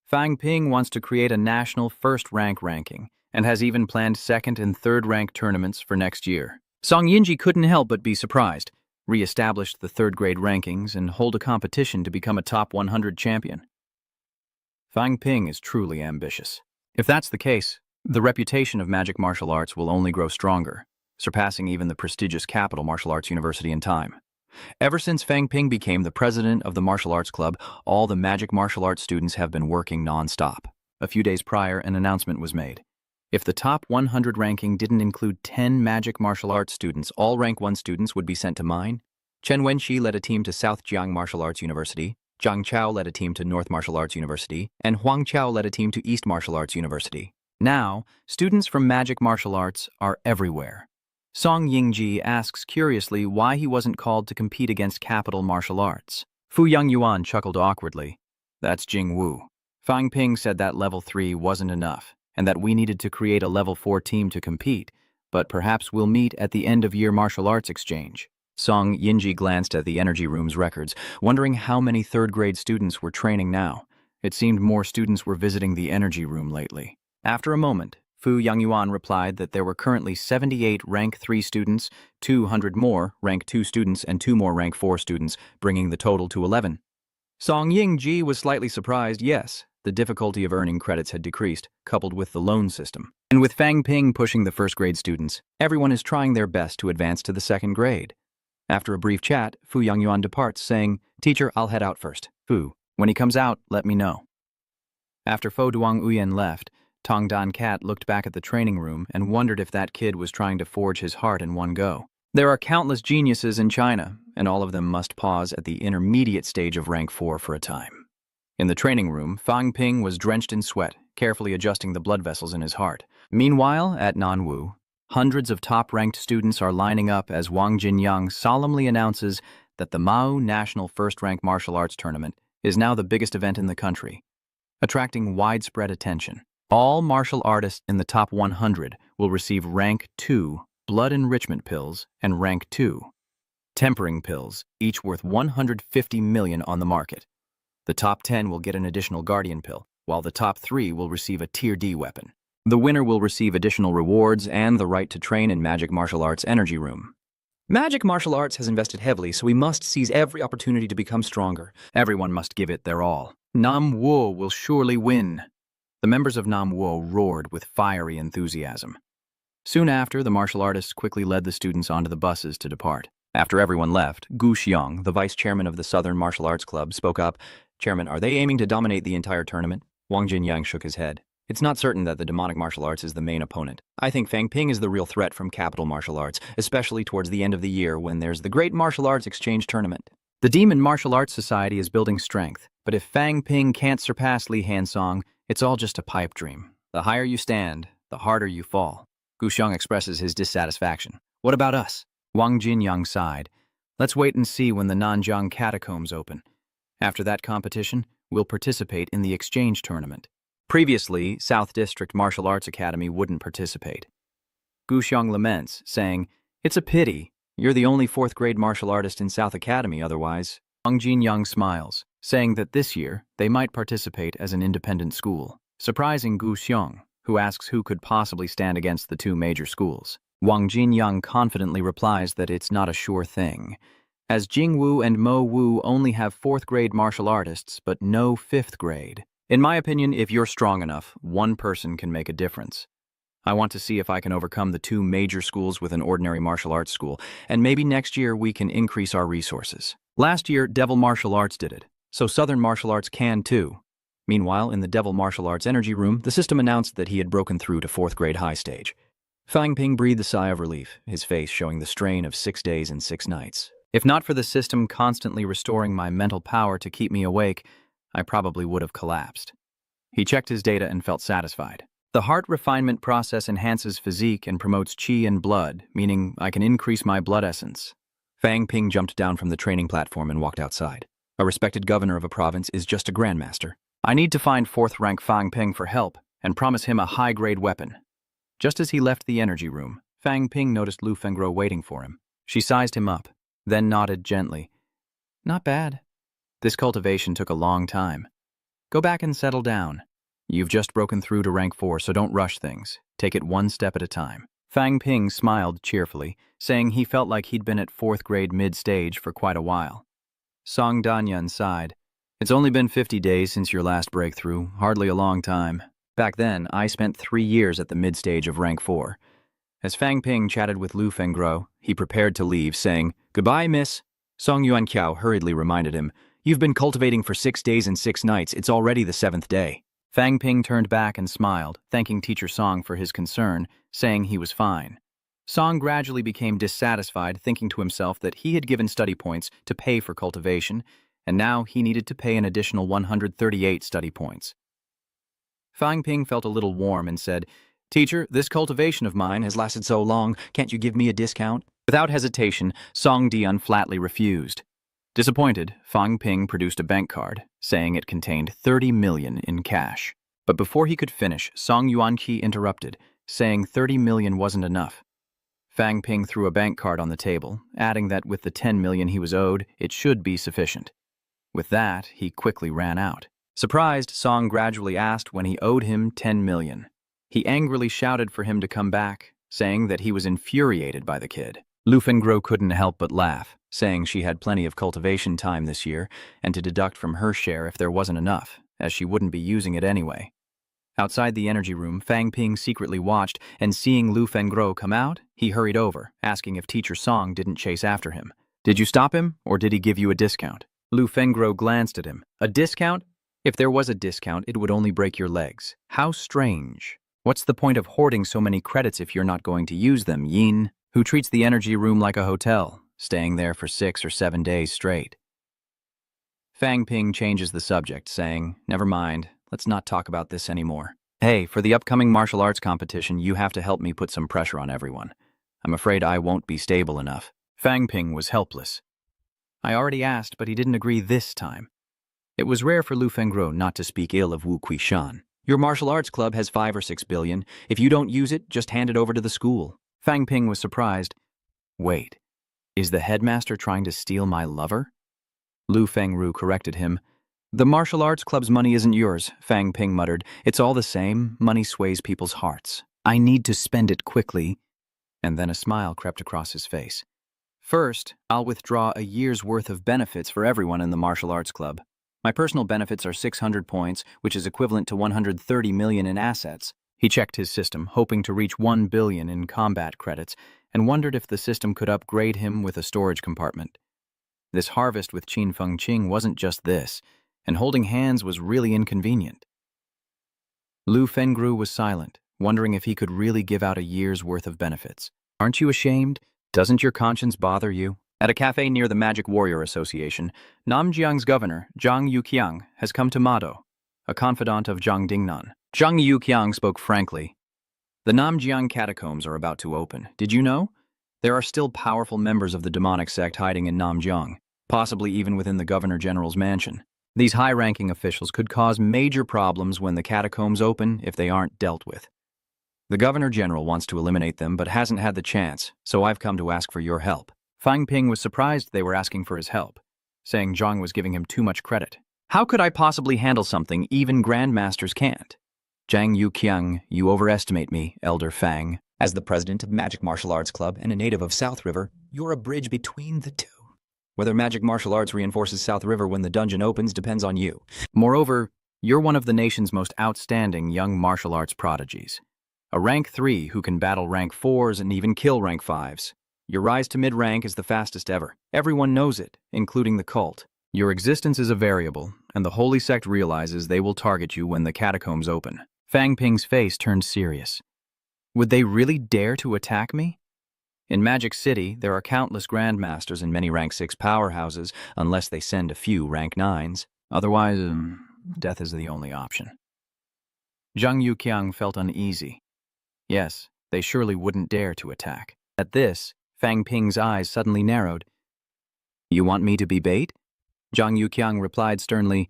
Fang Ping wants to create a national first-rank ranking, and has even planned second- and third-rank tournaments for next year. Song Yinji couldn't help but be surprised, re-established the third-grade rankings, and hold a competition to become a top 100 champion. Fang Ping is truly ambitious. If that's the case, the reputation of magic martial arts will only grow stronger, surpassing even the prestigious Capital Martial Arts University in time. Ever since Fang Ping became the president of the martial arts club, all the magic martial arts students have been working non-stop. A few days prior, an announcement was made. If the top 100 ranking didn't include 10 magic martial arts students, all rank 1 students would be sent to mine. Chen Wenxi led a team to South Jiang Martial Arts University, Zhang Chao led a team to North Martial Arts University, and Huang Chao led a team to East Martial Arts University. Now, students from magic martial arts are everywhere. Song Yingji asks curiously why he wasn't called to compete against Capital Martial Arts. Fu Yangyuan chuckled awkwardly. That's Jing Wu. Fang Ping said that level 3 wasn't enough, and that we needed to create a level 4 team to compete, but perhaps we'll meet at the end-of-year martial arts exchange. Song Yinji glanced at the energy room's records, wondering how many third-grade students were training now. It seemed more students were visiting the energy room lately. After a moment, Fu Yangyuan replied that there were currently 78 rank 3 students, 200 more rank 2 students, and 2 more rank 4 students, bringing the total to 11. Song Yingji was slightly surprised. Yes, the difficulty of earning credits had decreased, coupled with the loan system. And with Fang Ping pushing the first-grade students, everyone is trying their best to advance to the second grade. After a brief chat, Fu Yangyuan departs, saying, Teacher, I'll head out first. Fu, when he comes out, let me know. After Fo Duong Uyen left, Tong Dan Cat looked back at the training room and wondered if that kid was trying to forge his heart in one go. There are countless geniuses in China, and all of them must pause at the intermediate stage of rank 4 for a time. In the training room, Fang Ping was drenched in sweat, carefully adjusting the blood vessels in his heart. Meanwhile, at Nanwu, hundreds of top-ranked students are lining up as Wang Jinyang solemnly announces that the Mao National First-Rank Martial Arts Tournament is now the biggest event in the country, attracting widespread attention. All martial artists in the top 100 will receive rank 2 blood enrichment pills and rank 2 tempering pills, each worth 150 million on the market. The top 10 will get an additional guardian pill, while the top 3 will receive a Tier D weapon. The winner will receive additional rewards and the right to train in Magic Martial Arts Energy Room. Magic Martial Arts has invested heavily, so we must seize every opportunity to become stronger. Everyone must give it their all. Nam Wo will surely win. The members of Nam Wo roared with fiery enthusiasm. Soon after, the martial artists quickly led the students onto the buses to depart. After everyone left, Gu Xiong, the vice chairman of the Southern Martial Arts Club, spoke up. Chairman, are they aiming to dominate the entire tournament? Wang Jinyang shook his head. It's not certain that the demonic martial arts is the main opponent. I think Fang Ping is the real threat from Capital Martial Arts, especially towards the end of the year when there's the Great Martial Arts Exchange Tournament. The Demon Martial Arts Society is building strength, but if Fang Ping can't surpass Li Hansong, it's all just a pipe dream. The higher you stand, the harder you fall. Gu Xiong expresses his dissatisfaction. What about us? Wang Jinyang sighed. Let's wait and see when the Nanjiang catacombs open. After that competition, we'll participate in the exchange tournament. Previously, South District Martial Arts Academy wouldn't participate. Gu Xiong laments, saying, It's a pity. You're the only 4th grade martial artist in South Academy otherwise. Wang Jinyang smiles, saying that this year they might participate as an independent school, surprising Gu Xiong, who asks who could possibly stand against the 2 major schools. Wang Jinyang confidently replies that it's not a sure thing. as Jing Wu and Mo Wu only have 4th grade martial artists, but no 5th grade. In my opinion, if you're strong enough, one person can make a difference. I want to see if I can overcome the 2 major schools with an ordinary martial arts school, and maybe next year we can increase our resources. Last year, Devil Martial Arts did it, so Southern Martial Arts can too. Meanwhile, in the Devil Martial Arts Energy Room, the system announced that he had broken through to 4th grade high stage. Fang Ping breathed a sigh of relief, his face showing the strain of 6 days and 6 nights. If not for the system constantly restoring my mental power to keep me awake, I probably would have collapsed. He checked his data and felt satisfied. The heart refinement process enhances physique and promotes qi and blood, meaning I can increase my blood essence. Fang Ping jumped down from the training platform and walked outside. A respected governor of a province is just a grandmaster. I need to find 4th rank Fang Ping for help and promise him a high-grade weapon. Just as he left the energy room, Fang Ping noticed Lu Fengro waiting for him. She sized him up, then nodded gently. Not bad. This cultivation took a long time. Go back and settle down. You've just broken through to rank 4, so don't rush things. Take it one step at a time. Fang Ping smiled cheerfully, saying he felt like he'd been at 4th grade mid-stage for quite a while. Song Danyan sighed. It's only been 50 days since your last breakthrough, hardly a long time. Back then, I spent 3 years at the mid-stage of rank 4. As Fang Ping chatted with Lu Fengro, he prepared to leave, saying, Goodbye, miss. Song Yuanqiao hurriedly reminded him, You've been cultivating for 6 days and 6 nights. It's already the 7th day. Fang Ping turned back and smiled, thanking Teacher Song for his concern, saying he was fine. Song gradually became dissatisfied, thinking to himself that he had given study points to pay for cultivation, and now he needed to pay an additional 138 study points. Fang Ping felt a little warm and said, Teacher, this cultivation of mine has lasted so long, can't you give me a discount? Without hesitation, Song Dian flatly refused. Disappointed, Fang Ping produced a bank card, saying it contained 30 million in cash. But before he could finish, Song Yuanqi interrupted, saying 30 million wasn't enough. Fang Ping threw a bank card on the table, adding that with the 10 million he was owed, it should be sufficient. With that, he quickly ran out. Surprised, Song gradually asked when he owed him 10 million. He angrily shouted for him to come back, saying that he was infuriated by the kid. Lu Fengro couldn't help but laugh, saying she had plenty of cultivation time this year and to deduct from her share if there wasn't enough, as she wouldn't be using it anyway. Outside the energy room, Fang Ping secretly watched, and seeing Lu Fengro come out, he hurried over, asking if Teacher Song didn't chase after him. Did you stop him, or did he give you a discount? Lu Fengro glanced at him. A discount? If there was a discount, it would only break your legs. How strange. What's the point of hoarding so many credits if you're not going to use them, Yin? Who treats the energy room like a hotel, staying there for 6 or 7 days straight. Fang Ping changes the subject, saying, Never mind, let's not talk about this anymore. Hey, for the upcoming martial arts competition, you have to help me put some pressure on everyone. I'm afraid I won't be stable enough. Fang Ping was helpless. I already asked, but he didn't agree this time. It was rare for Lu Fengro not to speak ill of Wu Kuishan. Your martial arts club has 5 or 6 billion. If you don't use it, just hand it over to the school. Fang Ping was surprised. Wait, is the headmaster trying to steal my lover? Lu Fengru corrected him. The martial arts club's money isn't yours, Fang Ping muttered. It's all the same. Money sways people's hearts. I need to spend it quickly. And then a smile crept across his face. First, I'll withdraw a year's worth of benefits for everyone in the martial arts club. My personal benefits are 600 points, which is equivalent to 130 million in assets. He checked his system, hoping to reach 1 billion in combat credits, and wondered if the system could upgrade him with a storage compartment. This harvest with Qin Feng Qing wasn't just this, and holding hands was really inconvenient. Lu Fengru was silent, wondering if he could really give out a year's worth of benefits. Aren't you ashamed? Doesn't your conscience bother you? At a cafe near the Magic Warrior Association, Namjiang's governor, Zhang Yuqiang, has come to Mado, a confidant of Zhang Dingnan. Zhang Yuqiang spoke frankly. The Namjiang catacombs are about to open. Did you know? There are still powerful members of the demonic sect hiding in Namjiang, possibly even within the Governor General's mansion. These high-ranking officials could cause major problems when the catacombs open if they aren't dealt with. The Governor General wants to eliminate them but hasn't had the chance, so I've come to ask for your help. Fang Ping was surprised they were asking for his help, saying Zhang was giving him too much credit. How could I possibly handle something even grandmasters can't? Zhang Yuqiang, you overestimate me, Elder Fang. As the president of Magic Martial Arts Club and a native of South River, you're a bridge between the two. Whether magic martial arts reinforces South River when the dungeon opens depends on you. Moreover, you're one of the nation's most outstanding young martial arts prodigies. A rank 3 who can battle rank 4s and even kill rank 5s. Your rise to mid-rank is the fastest ever. Everyone knows it, including the cult. Your existence is a variable, and the Holy Sect realizes they will target you when the catacombs open. Fang Ping's face turned serious. Would they really dare to attack me? In Magic City, there are countless grandmasters and many rank 6 powerhouses, unless they send a few rank 9s. Otherwise, death is the only option. Zhang Yuqiang felt uneasy. Yes, they surely wouldn't dare to attack. At this, Fang Ping's eyes suddenly narrowed. You want me to be bait? Zhang Yuqiang replied sternly,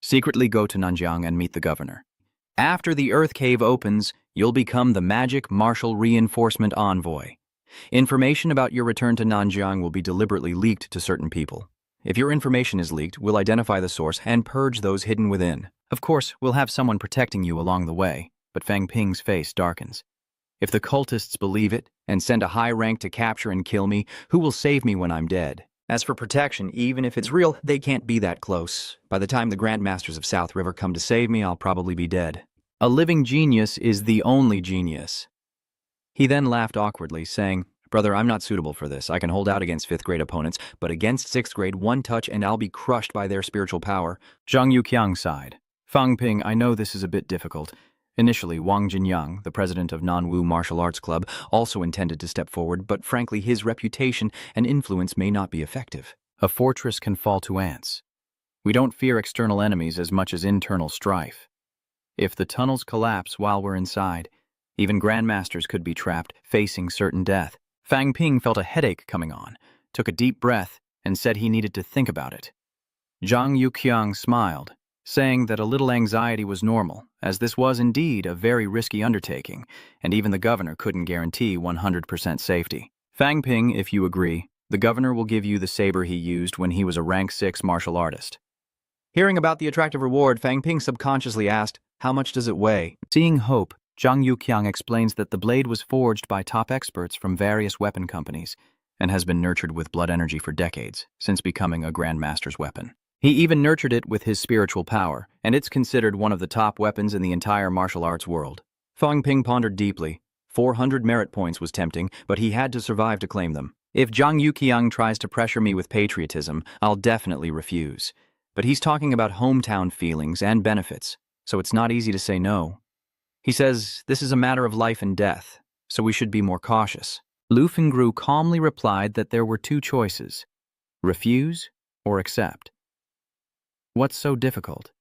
secretly go to Nanjiang and meet the governor. After the Earth Cave opens, you'll become the Magic Martial Reinforcement Envoy. Information about your return to Nanjiang will be deliberately leaked to certain people. If your information is leaked, we'll identify the source and purge those hidden within. Of course, we'll have someone protecting you along the way, but Fang Ping's face darkens. If the cultists believe it and send a high rank to capture and kill me, who will save me when I'm dead? As for protection, even if it's real, they can't be that close. By the time the Grandmasters of South River come to save me, I'll probably be dead. A living genius is the only genius. He then laughed awkwardly, saying, Brother, I'm not suitable for this. I can hold out against 5th grade opponents, but against 6th grade, one touch and I'll be crushed by their spiritual power. Zhang Yuqiang sighed. Fang Ping, I know this is a bit difficult. Initially, Wang Jinyang, the president of Nanwu Martial Arts Club, also intended to step forward, but frankly his reputation and influence may not be effective. A fortress can fall to ants. We don't fear external enemies as much as internal strife. If the tunnels collapse while we're inside, even grandmasters could be trapped, facing certain death. Fang Ping felt a headache coming on, took a deep breath, and said he needed to think about it. Zhang Yuqiang smiled, saying that a little anxiety was normal, as this was indeed a very risky undertaking, and even the governor couldn't guarantee 100% safety. Fang Ping, if you agree, the governor will give you the saber he used when he was a rank 6 martial artist. Hearing about the attractive reward, Fang Ping subconsciously asked, how much does it weigh? Seeing hope, Zhang Yuqiang explains that the blade was forged by top experts from various weapon companies and has been nurtured with blood energy for decades, since becoming a grandmaster's weapon. He even nurtured it with his spiritual power, and it's considered one of the top weapons in the entire martial arts world. Fang Ping pondered deeply. 400 merit points was tempting, but he had to survive to claim them. If Zhang Yuqiang tries to pressure me with patriotism, I'll definitely refuse. But he's talking about hometown feelings and benefits, so it's not easy to say no. He says this is a matter of life and death, so we should be more cautious. Lu Fengru calmly replied that there were 2 choices: refuse or accept. What's so difficult?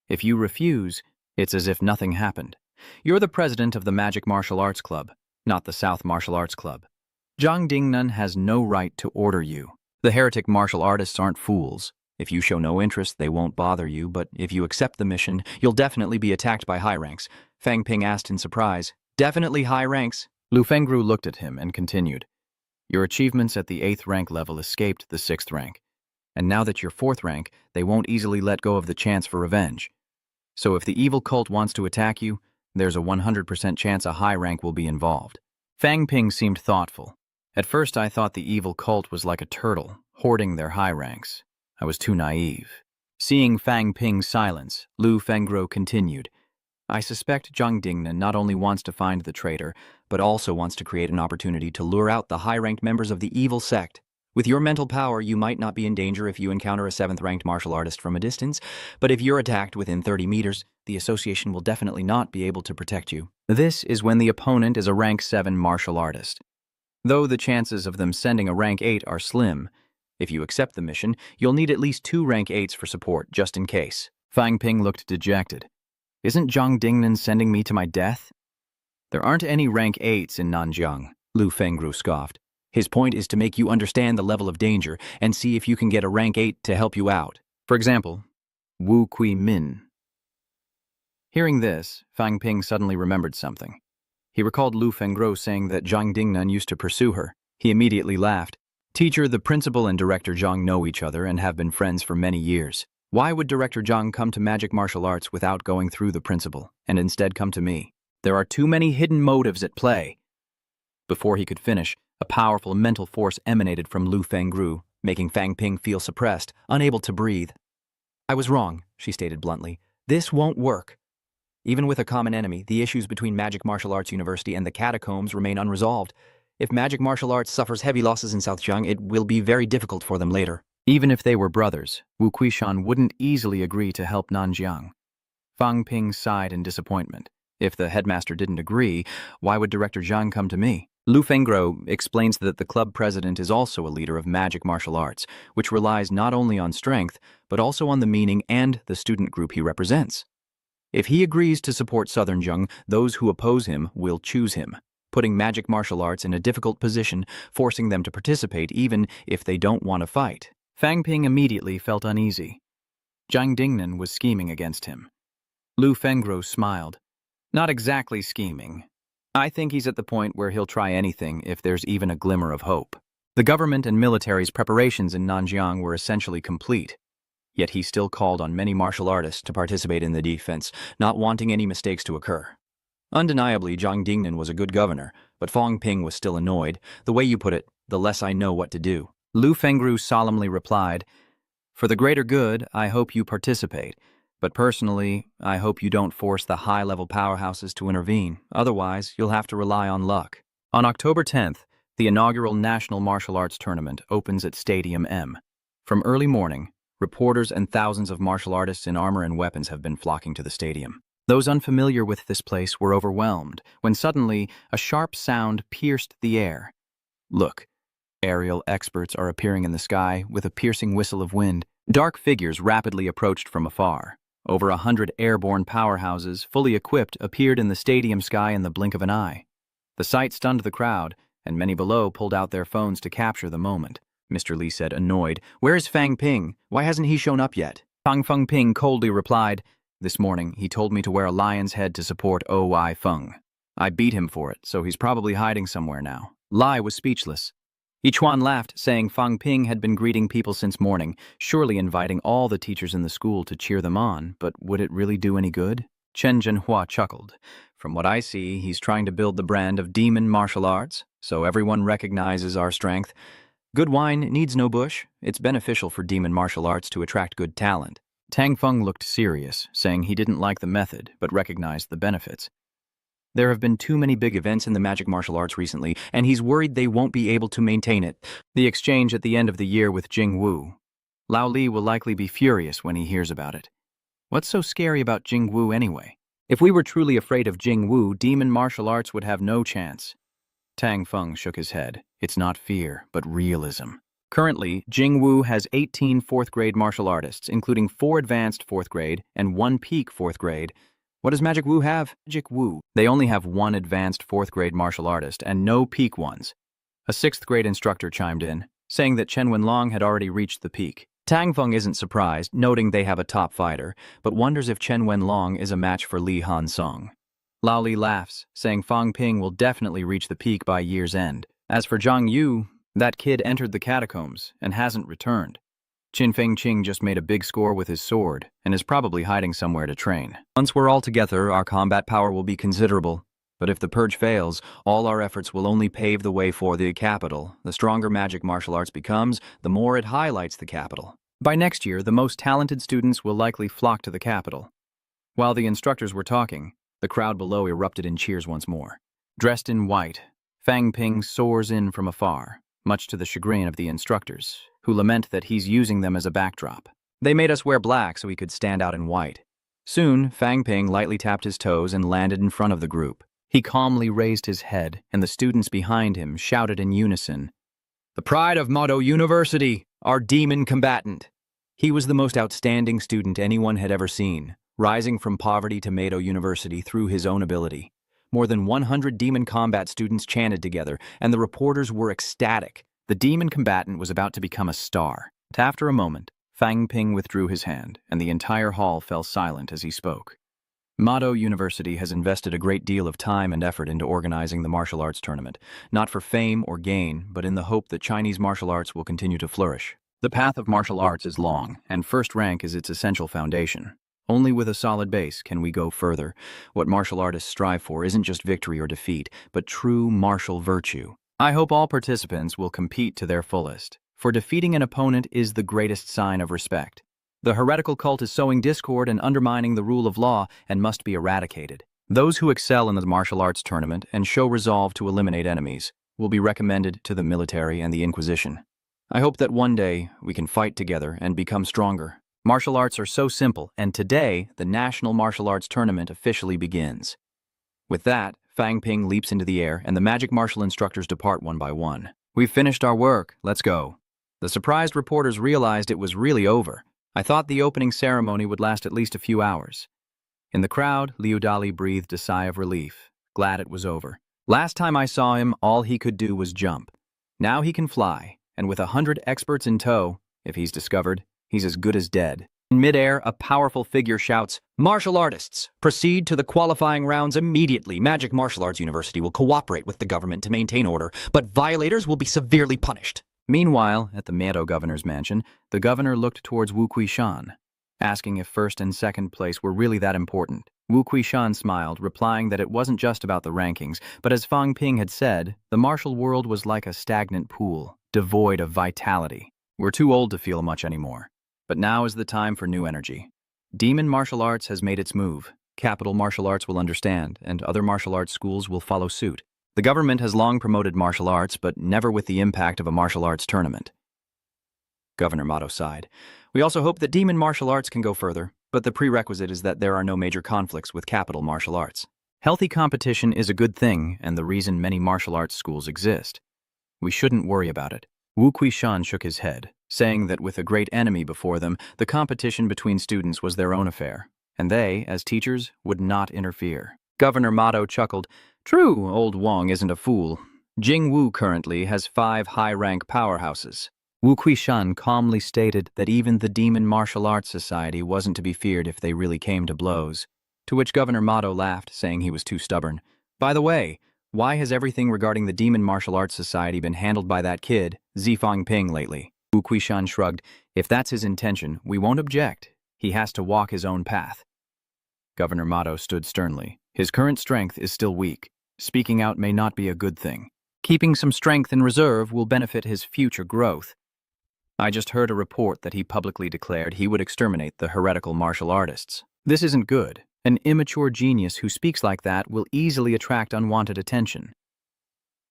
If you refuse, it's as if nothing happened. You're the president of the Magic Martial Arts Club, not the South Martial Arts Club. Zhang Dingnan has no right to order you. The heretic martial artists aren't fools. If you show no interest, they won't bother you, but if you accept the mission, you'll definitely be attacked by high ranks. Fang Ping asked in surprise. Definitely high ranks? Lu Fengru looked at him and continued. Your achievements at the 8th rank level escaped the 6th rank. And now that you're 4th rank, they won't easily let go of the chance for revenge. So if the evil cult wants to attack you, there's a 100% chance a high rank will be involved. Fang Ping seemed thoughtful. At first I thought the evil cult was like a turtle, hoarding their high ranks. I was too naive. Seeing Fang Ping's silence, Lu Fengru continued. I suspect Zhang Dingnan not only wants to find the traitor, but also wants to create an opportunity to lure out the high-ranked members of the evil sect. With your mental power, you might not be in danger if you encounter a 7th-ranked martial artist from a distance, but if you're attacked within 30 meters, the association will definitely not be able to protect you. This is when the opponent is a rank 7 martial artist. Though the chances of them sending a rank 8 are slim, if you accept the mission, you'll need at least 2 rank 8s for support, just in case. Fang Ping looked dejected. Isn't Zhang Dingnan sending me to my death? There aren't any rank 8s in Nanjiang, Lu Fengru scoffed. His point is to make you understand the level of danger and see if you can get a rank 8 to help you out. For example, Wu Kui Min. Hearing this, Fang Ping suddenly remembered something. He recalled Lu Fengru saying that Zhang Dingnan used to pursue her. He immediately laughed. Teacher, the principal and Director Zhang know each other and have been friends for many years. Why would Director Zhang come to magic martial arts without going through the principal, and instead come to me? There are too many hidden motives at play. Before he could finish, a powerful mental force emanated from Lu Fengru, making Fang Ping feel suppressed, unable to breathe. "I was wrong," she stated bluntly. "This won't work." Even with a common enemy, the issues between Magic Martial Arts University and the Catacombs remain unresolved. If Magic Martial Arts suffers heavy losses in Southjiang, it will be very difficult for them later. Even if they were brothers, Wu Quishan wouldn't easily agree to help Nanjiang. Fang Ping sighed in disappointment. If the headmaster didn't agree, why would Director Zhang come to me? Lu Fengro explains that the club president is also a leader of magic martial arts, which relies not only on strength, but also on the meaning and the student group he represents. If he agrees to support Southern Zheng, those who oppose him will choose him, putting magic martial arts in a difficult position, forcing them to participate even if they don't want to fight. Fang Ping immediately felt uneasy. Zhang Dingnan was scheming against him. Lu Fengro smiled. Not exactly scheming. I think he's at the point where he'll try anything if there's even a glimmer of hope. The government and military's preparations in Nanjiang were essentially complete. Yet he still called on many martial artists to participate in the defense, not wanting any mistakes to occur. Undeniably, Zhang Dingnan was a good governor, but Fang Ping was still annoyed. "The way you put it, the less I know what to do." Lu Fengru solemnly replied, "For the greater good, I hope you participate. But personally, I hope you don't force the high-level powerhouses to intervene. Otherwise, you'll have to rely on luck." On October 10th, the inaugural National Martial Arts Tournament opens at Stadium M. From early morning, reporters and thousands of martial artists in armor and weapons have been flocking to the stadium. Those unfamiliar with this place were overwhelmed when suddenly a sharp sound pierced the air. Look, aerial experts are appearing in the sky with a piercing whistle of wind. Dark figures rapidly approached from afar. Over 100 airborne powerhouses, fully equipped, appeared in the stadium sky in the blink of an eye. The sight stunned the crowd, and many below pulled out their phones to capture the moment. Mr. Li said, annoyed, "Where is Fang Ping? Why hasn't he shown up yet?" Fang Ping coldly replied, "This morning, he told me to wear a lion's head to support O.I. Feng. I beat him for it, so he's probably hiding somewhere now." Lai was speechless. Yichuan laughed, saying Fang Ping had been greeting people since morning, surely inviting all the teachers in the school to cheer them on, but would it really do any good? Chen Zhenhua chuckled. "From what I see, he's trying to build the brand of demon martial arts, so everyone recognizes our strength. Good wine needs no bush. It's beneficial for demon martial arts to attract good talent." Tang Feng looked serious, saying he didn't like the method, but recognized the benefits. There have been too many big events in the magic martial arts recently, and he's worried they won't be able to maintain it. The exchange at the end of the year with Jing Wu. Lao Li will likely be furious when he hears about it. What's so scary about Jing Wu anyway? If we were truly afraid of Jing Wu, demon martial arts would have no chance. Tang Feng shook his head. It's not fear, but realism. Currently, Jing Wu has 18 fourth-grade martial artists, including 4 advanced 4th grade and 1 peak 4th grade. What does Magic Wu have? Magic Wu. They only have 1 advanced 4th grade martial artist and no peak ones. A 6th grade instructor chimed in, saying that Chen Wenlong had already reached the peak. Tang Feng isn't surprised, noting they have a top fighter, but wonders if Chen Wenlong is a match for Li Han Song. Lao Li laughs, saying Fang Ping will definitely reach the peak by year's end. As for Zhang Yu, that kid entered the catacombs and hasn't returned. Qin Feng Qing just made a big score with his sword and is probably hiding somewhere to train. Once we're all together, our combat power will be considerable. But if the purge fails, all our efforts will only pave the way for the capital. The stronger magic martial arts becomes, the more it highlights the capital. By next year, the most talented students will likely flock to the capital. While the instructors were talking, the crowd below erupted in cheers once more. Dressed in white, Fang Ping soars in from afar, much to the chagrin of the instructors, who lament that he's using them as a backdrop. They made us wear black so he could stand out in white. Soon, Fang Ping lightly tapped his toes and landed in front of the group. He calmly raised his head, and the students behind him shouted in unison, "The pride of Mado University, our demon combatant." He was the most outstanding student anyone had ever seen, rising from poverty to Mado University through his own ability. More than 100 demon combat students chanted together, and the reporters were ecstatic. The demon combatant was about to become a star. After a moment, Fang Ping withdrew his hand, and the entire hall fell silent as he spoke. Mado University has invested a great deal of time and effort into organizing the martial arts tournament, not for fame or gain, but in the hope that Chinese martial arts will continue to flourish. The path of martial arts is long, and first rank is its essential foundation. Only with a solid base can we go further. What martial artists strive for isn't just victory or defeat, but true martial virtue. I hope all participants will compete to their fullest. for defeating an opponent is the greatest sign of respect. The heretical cult is sowing discord and undermining the rule of law and must be eradicated. Those who excel in the martial arts tournament and show resolve to eliminate enemies will be recommended to the military and the Inquisition. I hope that one day we can fight together and become stronger. Martial arts are so simple, and today the National Martial Arts Tournament officially begins. With that, Fang Ping leaps into the air and the magic martial instructors depart one by one. We've finished our work, let's go. The surprised reporters realized it was really over. I thought the opening ceremony would last at least a few hours. In the crowd, Liu Dali breathed a sigh of relief, glad it was over. Last time I saw him, all he could do was jump. Now he can fly, and with 100 experts in tow, if he's discovered, he's as good as dead. In midair, a powerful figure shouts, "Martial artists, proceed to the qualifying rounds immediately. Magic Martial Arts University will cooperate with the government to maintain order, but violators will be severely punished." Meanwhile, at the Meadow Governor's mansion, the governor looked towards Wu Kuishan, asking if first and second place were really that important. Wu Kuishan smiled, replying that it wasn't just about the rankings, but as Fang Ping had said, the martial world was like a stagnant pool, devoid of vitality. We're too old to feel much anymore. But now is the time for new energy. Demon Martial Arts has made its move. Capital Martial Arts will understand, and other martial arts schools will follow suit. The government has long promoted martial arts, but never with the impact of a martial arts tournament. Governor Mato sighed. We also hope that Demon Martial Arts can go further, but the prerequisite is that there are no major conflicts with Capital Martial Arts. Healthy competition is a good thing, and the reason many martial arts schools exist. We shouldn't worry about it. Wu Kuishan shook his head, saying that with a great enemy before them, the competition between students was their own affair, and they, as teachers, would not interfere. Governor Mato chuckled. True, old Wong isn't a fool. Jing Wu currently has 5 high-rank powerhouses. Wu Kuishan calmly stated that even the Demon Martial Arts Society wasn't to be feared if they really came to blows, to which Governor Mato laughed, saying he was too stubborn. By the way, why has everything regarding the Demon Martial Arts Society been handled by that kid, Zifang Ping, lately? Wu Kuishan shrugged. If that's his intention, we won't object. He has to walk his own path. Governor Mato stood sternly. His current strength is still weak. Speaking out may not be a good thing. Keeping some strength in reserve will benefit his future growth. I just heard a report that he publicly declared he would exterminate the heretical martial artists. This isn't good. An immature genius who speaks like that will easily attract unwanted attention.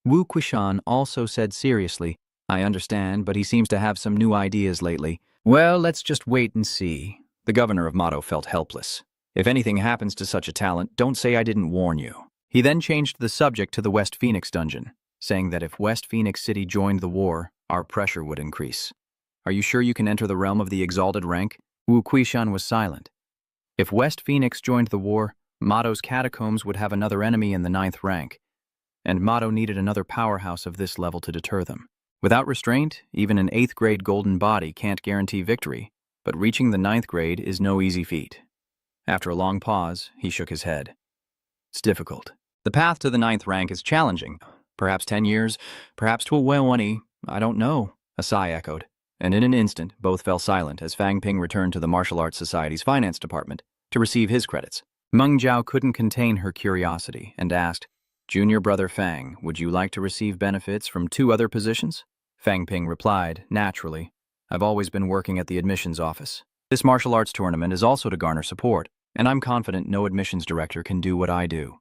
Wu Kuishan also said seriously, I understand, but he seems to have some new ideas lately. Well, let's just wait and see. The governor of Mato felt helpless. If anything happens to such a talent, don't say I didn't warn you. He then changed the subject to the West Phoenix dungeon, saying that if West Phoenix City joined the war, our pressure would increase. Are you sure you can enter the realm of the exalted rank? Wu Kuishan was silent. If West Phoenix joined the war, Mato's catacombs would have another enemy in the 9th rank, and Mato needed another powerhouse of this level to deter them. Without restraint, even an 8th grade golden body can't guarantee victory, but reaching the 9th grade is no easy feat. After a long pause, he shook his head. It's difficult. The path to the 9th rank is challenging. Perhaps 10 years, perhaps 20, I don't know, a sigh echoed. And in an instant, both fell silent as Fang Ping returned to the Martial Arts Society's finance department to receive his credits. Meng Jiao couldn't contain her curiosity and asked, Junior brother Fang, would you like to receive benefits from 2 other positions? Fang Ping replied, naturally. I've always been working at the admissions office. This martial arts tournament is also to garner support, and I'm confident no admissions director can do what I do.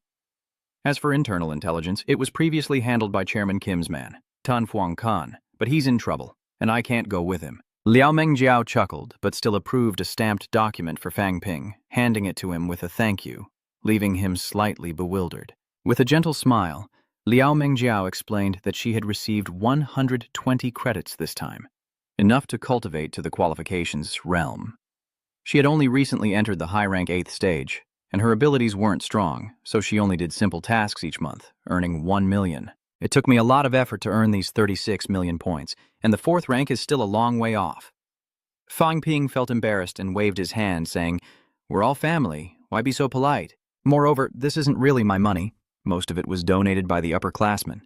As for internal intelligence, it was previously handled by Chairman Kim's man, Tan Fuang Kan, but he's in trouble, and I can't go with him. Liao Mengjiao chuckled, but still approved a stamped document for Fang Ping, handing it to him with a thank you, leaving him slightly bewildered. With a gentle smile, Liao Mengjiao explained that she had received 120 credits this time, enough to cultivate to the qualifications realm. She had only recently entered the high-rank 8th stage, and her abilities weren't strong, so she only did simple tasks each month, earning 1 million. It took me a lot of effort to earn these 36 million points, and the 4th rank is still a long way off. Fang Ping felt embarrassed and waved his hand, saying, We're all family, why be so polite? Moreover, this isn't really my money. Most of it was donated by the upperclassmen.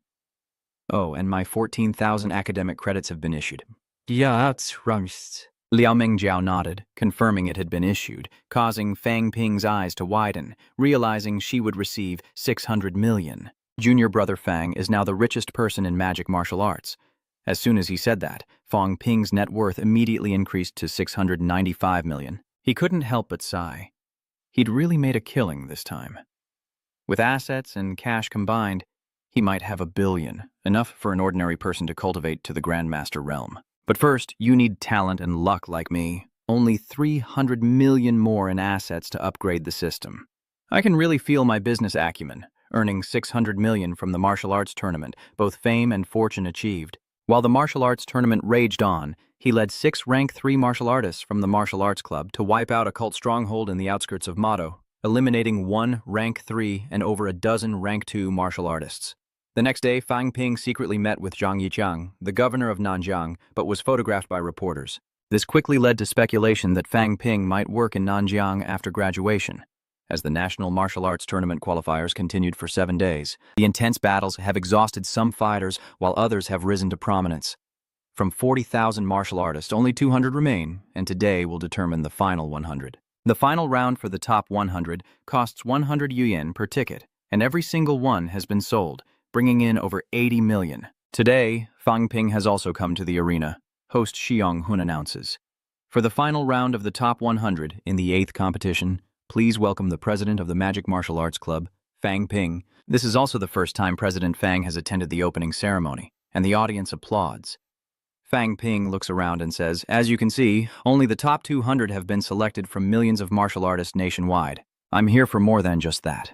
Oh, and my 14,000 academic credits have been issued. Yeah, that's right. Liao Mengjiao nodded, confirming it had been issued, causing Fang Ping's eyes to widen, realizing she would receive 600 million. Junior brother Fang is now the richest person in magic martial arts. As soon as he said that, Fang Ping's net worth immediately increased to 695 million. He couldn't help but sigh. He'd really made a killing this time. With assets and cash combined, he might have 1 billion, enough for an ordinary person to cultivate to the Grandmaster realm. But first, you need talent and luck like me. Only 300 million more in assets to upgrade the system. I can really feel my business acumen, earning 600 million from the martial arts tournament, both fame and fortune achieved. While the martial arts tournament raged on, he led 6 rank 3 martial artists from the martial arts club to wipe out a cult stronghold in the outskirts of Mado, eliminating 1 rank 3 and over a dozen rank 2 martial artists. The next day, Fang Ping secretly met with Zhang Yiqiang, the governor of Nanjiang, but was photographed by reporters. This quickly led to speculation that Fang Ping might work in Nanjiang after graduation. As the National Martial Arts Tournament qualifiers continued for 7 days, the intense battles have exhausted some fighters while others have risen to prominence. From 40,000 martial artists, only 200 remain, and today will determine the final 100. The final round for the top 100 costs 100 yuan per ticket, and every single one has been sold, bringing in over 80 million. Today, Fang Ping has also come to the arena, host Xiong Hun announces. For the final round of the top 100 in the 8th competition, please welcome the president of the Magic Martial Arts Club, Fang Ping. This is also the first time President Fang has attended the opening ceremony, and the audience applauds. Fang Ping looks around and says, "As you can see, only the top 200 have been selected from millions of martial artists nationwide. I'm here for more than just that.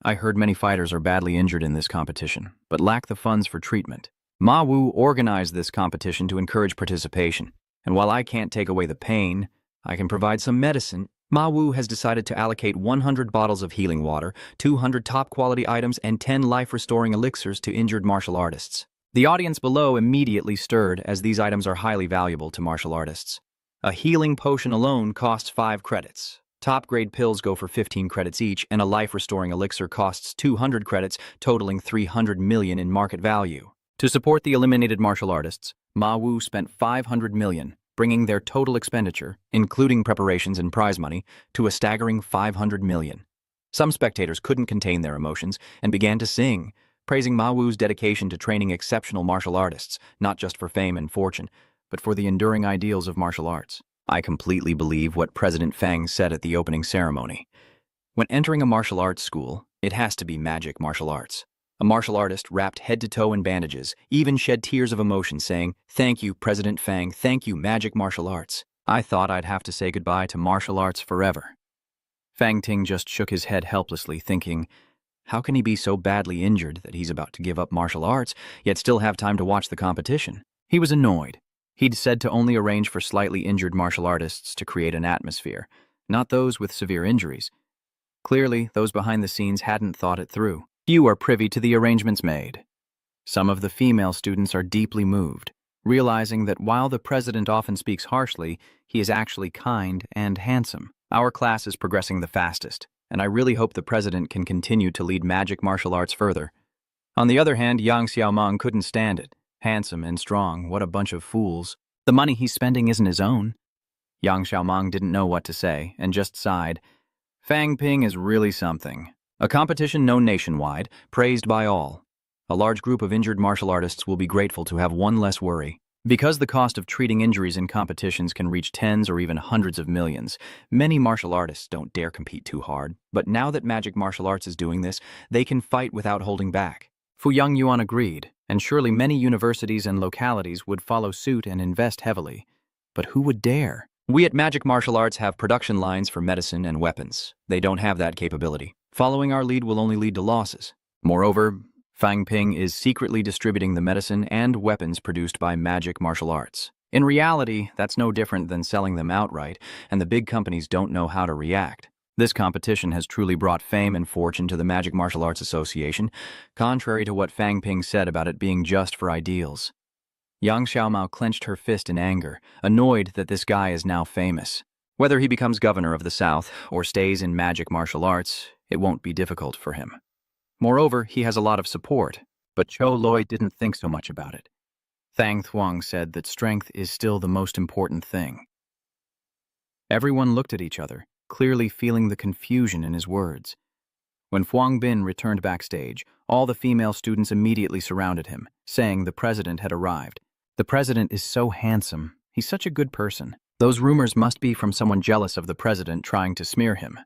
I heard many fighters are badly injured in this competition, but lack the funds for treatment. Ma Wu organized this competition to encourage participation, and while I can't take away the pain, I can provide some medicine." Ma Wu has decided to allocate 100 bottles of healing water, 200 top-quality items, and 10 life-restoring elixirs to injured martial artists. The audience below immediately stirred, as these items are highly valuable to martial artists. A healing potion alone costs 5 credits. Top-grade pills go for 15 credits each, and a life-restoring elixir costs 200 credits, totaling 300 million in market value. To support the eliminated martial artists, Ma Wu spent 500 million, bringing their total expenditure, including preparations and prize money, to a staggering 500 million. Some spectators couldn't contain their emotions and began to sing, praising Ma Wu's dedication to training exceptional martial artists, not just for fame and fortune, but for the enduring ideals of martial arts. I completely believe what President Fang said at the opening ceremony. When entering a martial arts school, it has to be magic martial arts. A martial artist wrapped head to toe in bandages, even shed tears of emotion saying, "Thank you, President Fang, thank you, magic martial arts." I thought I'd have to say goodbye to martial arts forever. Fang Ting just shook his head helplessly, thinking, how can he be so badly injured that he's about to give up martial arts, yet still have time to watch the competition? He was annoyed. He'd said to only arrange for slightly injured martial artists to create an atmosphere, not those with severe injuries. Clearly, those behind the scenes hadn't thought it through. Few are privy to the arrangements made. Some of the female students are deeply moved, realizing that while the president often speaks harshly, he is actually kind and handsome. Our class is progressing the fastest, and I really hope the president can continue to lead magic martial arts further. On the other hand, Yang Xiaomang couldn't stand it. Handsome and strong, what a bunch of fools. The money he's spending isn't his own. Yang Xiaomang didn't know what to say, and just sighed. Fang Ping is really something. A competition known nationwide, praised by all. A large group of injured martial artists will be grateful to have one less worry. Because the cost of treating injuries in competitions can reach tens or even hundreds of millions, many martial artists don't dare compete too hard. But now that magic martial arts is doing this, they can fight without holding back. Fu Yangyuan agreed, and surely many universities and localities would follow suit and invest heavily. But who would dare? We at Magic Martial Arts have production lines for medicine and weapons. They don't have that capability. Following our lead will only lead to losses. Moreover, Fang Ping is secretly distributing the medicine and weapons produced by Magic Martial Arts. In reality, that's no different than selling them outright, and the big companies don't know how to react. This competition has truly brought fame and fortune to the Magic Martial Arts Association, contrary to what Fang Ping said about it being just for ideals. Yang Xiaomao clenched her fist in anger, annoyed that this guy is now famous. Whether he becomes governor of the South or stays in magic martial arts, it won't be difficult for him. Moreover, he has a lot of support, but Chou Loi didn't think so much about it. Thang Thuong said that strength is still the most important thing. Everyone looked at each other, clearly feeling the confusion in his words. When Huang Bin returned backstage, all the female students immediately surrounded him, saying the president had arrived. The president is so handsome. He's such a good person. Those rumors must be from someone jealous of the president trying to smear him.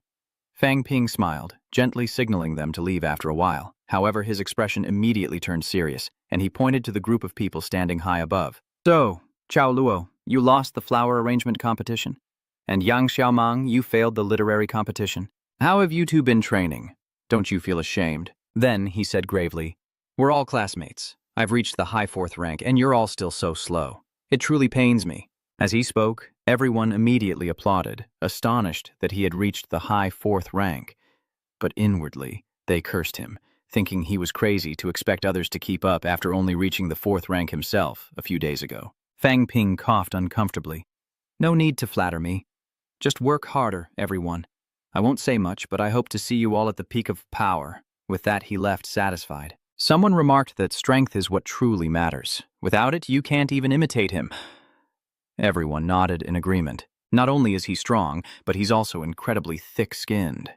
Fang Ping smiled, gently signaling them to leave after a while. However, his expression immediately turned serious, and he pointed to the group of people standing high above. So, Chao Luo, you lost the flower arrangement competition. And Yang Xiaomang, you failed the literary competition. How have you two been training? Don't you feel ashamed? Then he said gravely, we're all classmates. I've reached the high 4th rank, and you're all still so slow. It truly pains me. As he spoke, everyone immediately applauded, astonished that he had reached the high 4th rank. But inwardly, they cursed him, thinking he was crazy to expect others to keep up after only reaching the 4th rank himself a few days ago. Fang Ping coughed uncomfortably. No need to flatter me. Just work harder, everyone. I won't say much, but I hope to see you all at the peak of power. With that, he left satisfied. Someone remarked that strength is what truly matters. Without it, you can't even imitate him. Everyone nodded in agreement. Not only is he strong, but he's also incredibly thick-skinned.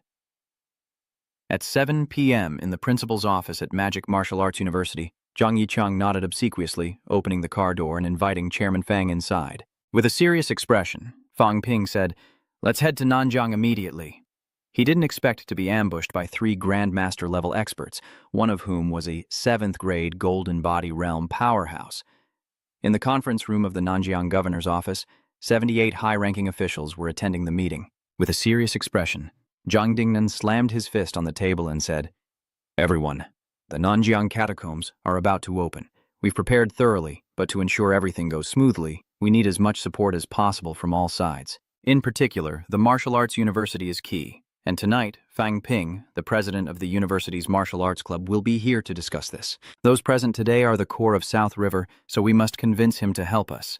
At 7 p.m. in the principal's office at Magic Martial Arts University, Zhang Yicheng nodded obsequiously, opening the car door and inviting Chairman Fang inside. With a serious expression, Fang Ping said, let's head to Nanjiang immediately. He didn't expect to be ambushed by 3 Grandmaster-level experts, one of whom was a 7th-grade Golden Body Realm powerhouse. In the conference room of the Nanjiang governor's office, 78 high-ranking officials were attending the meeting. With a serious expression, Zhang Dingnan slammed his fist on the table and said, everyone, the Nanjiang catacombs are about to open. We've prepared thoroughly, but to ensure everything goes smoothly, we need as much support as possible from all sides. In particular, the Martial Arts University is key. And tonight, Fang Ping, the president of the university's martial arts club, will be here to discuss this. Those present today are the core of South River, so we must convince him to help us.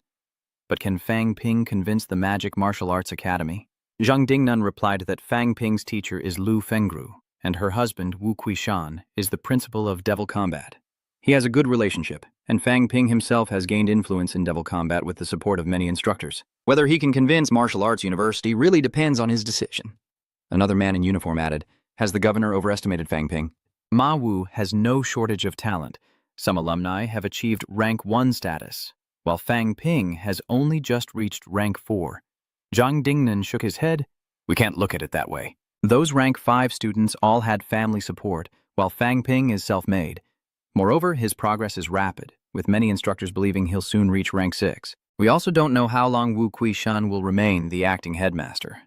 But can Fang Ping convince the Magic Martial Arts Academy? Zhang Dingnan replied that Fang Ping's teacher is Lu Fengru, and her husband, Wu Kuishan, is the principal of Devil Combat. He has a good relationship, and Fang Ping himself has gained influence in Devil Combat with the support of many instructors. Whether he can convince Martial Arts University really depends on his decision. Another man in uniform added, has the governor overestimated Fang Ping? Ma Wu has no shortage of talent. Some alumni have achieved rank 1 status, while Fang Ping has only just reached rank 4. Zhang Dingnan shook his head. We can't look at it that way. Those rank 5 students all had family support, while Fang Ping is self-made. Moreover, his progress is rapid, with many instructors believing he'll soon reach rank 6. We also don't know how long Wu Kuishan will remain the acting headmaster.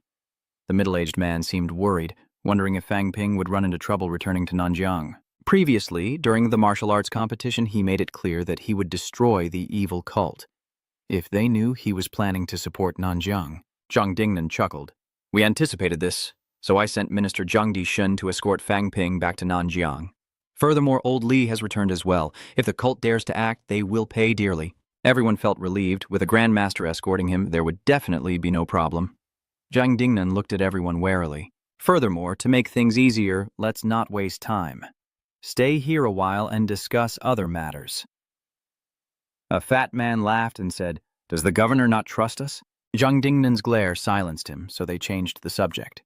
The middle-aged man seemed worried, wondering if Fang Ping would run into trouble returning to Nanjiang. Previously, during the martial arts competition, he made it clear that he would destroy the evil cult. If they knew he was planning to support Nanjiang, Zhang Dingnan chuckled. We anticipated this, so I sent Minister Zhang Dishun to escort Fang Ping back to Nanjiang. Furthermore, old Li has returned as well. If the cult dares to act, they will pay dearly. Everyone felt relieved. With a Grandmaster escorting him, there would definitely be no problem. Zhang Dingnan looked at everyone warily. Furthermore, to make things easier, let's not waste time. Stay here a while and discuss other matters. A fat man laughed and said, does the governor not trust us? Zhang Dingnan's glare silenced him, so they changed the subject.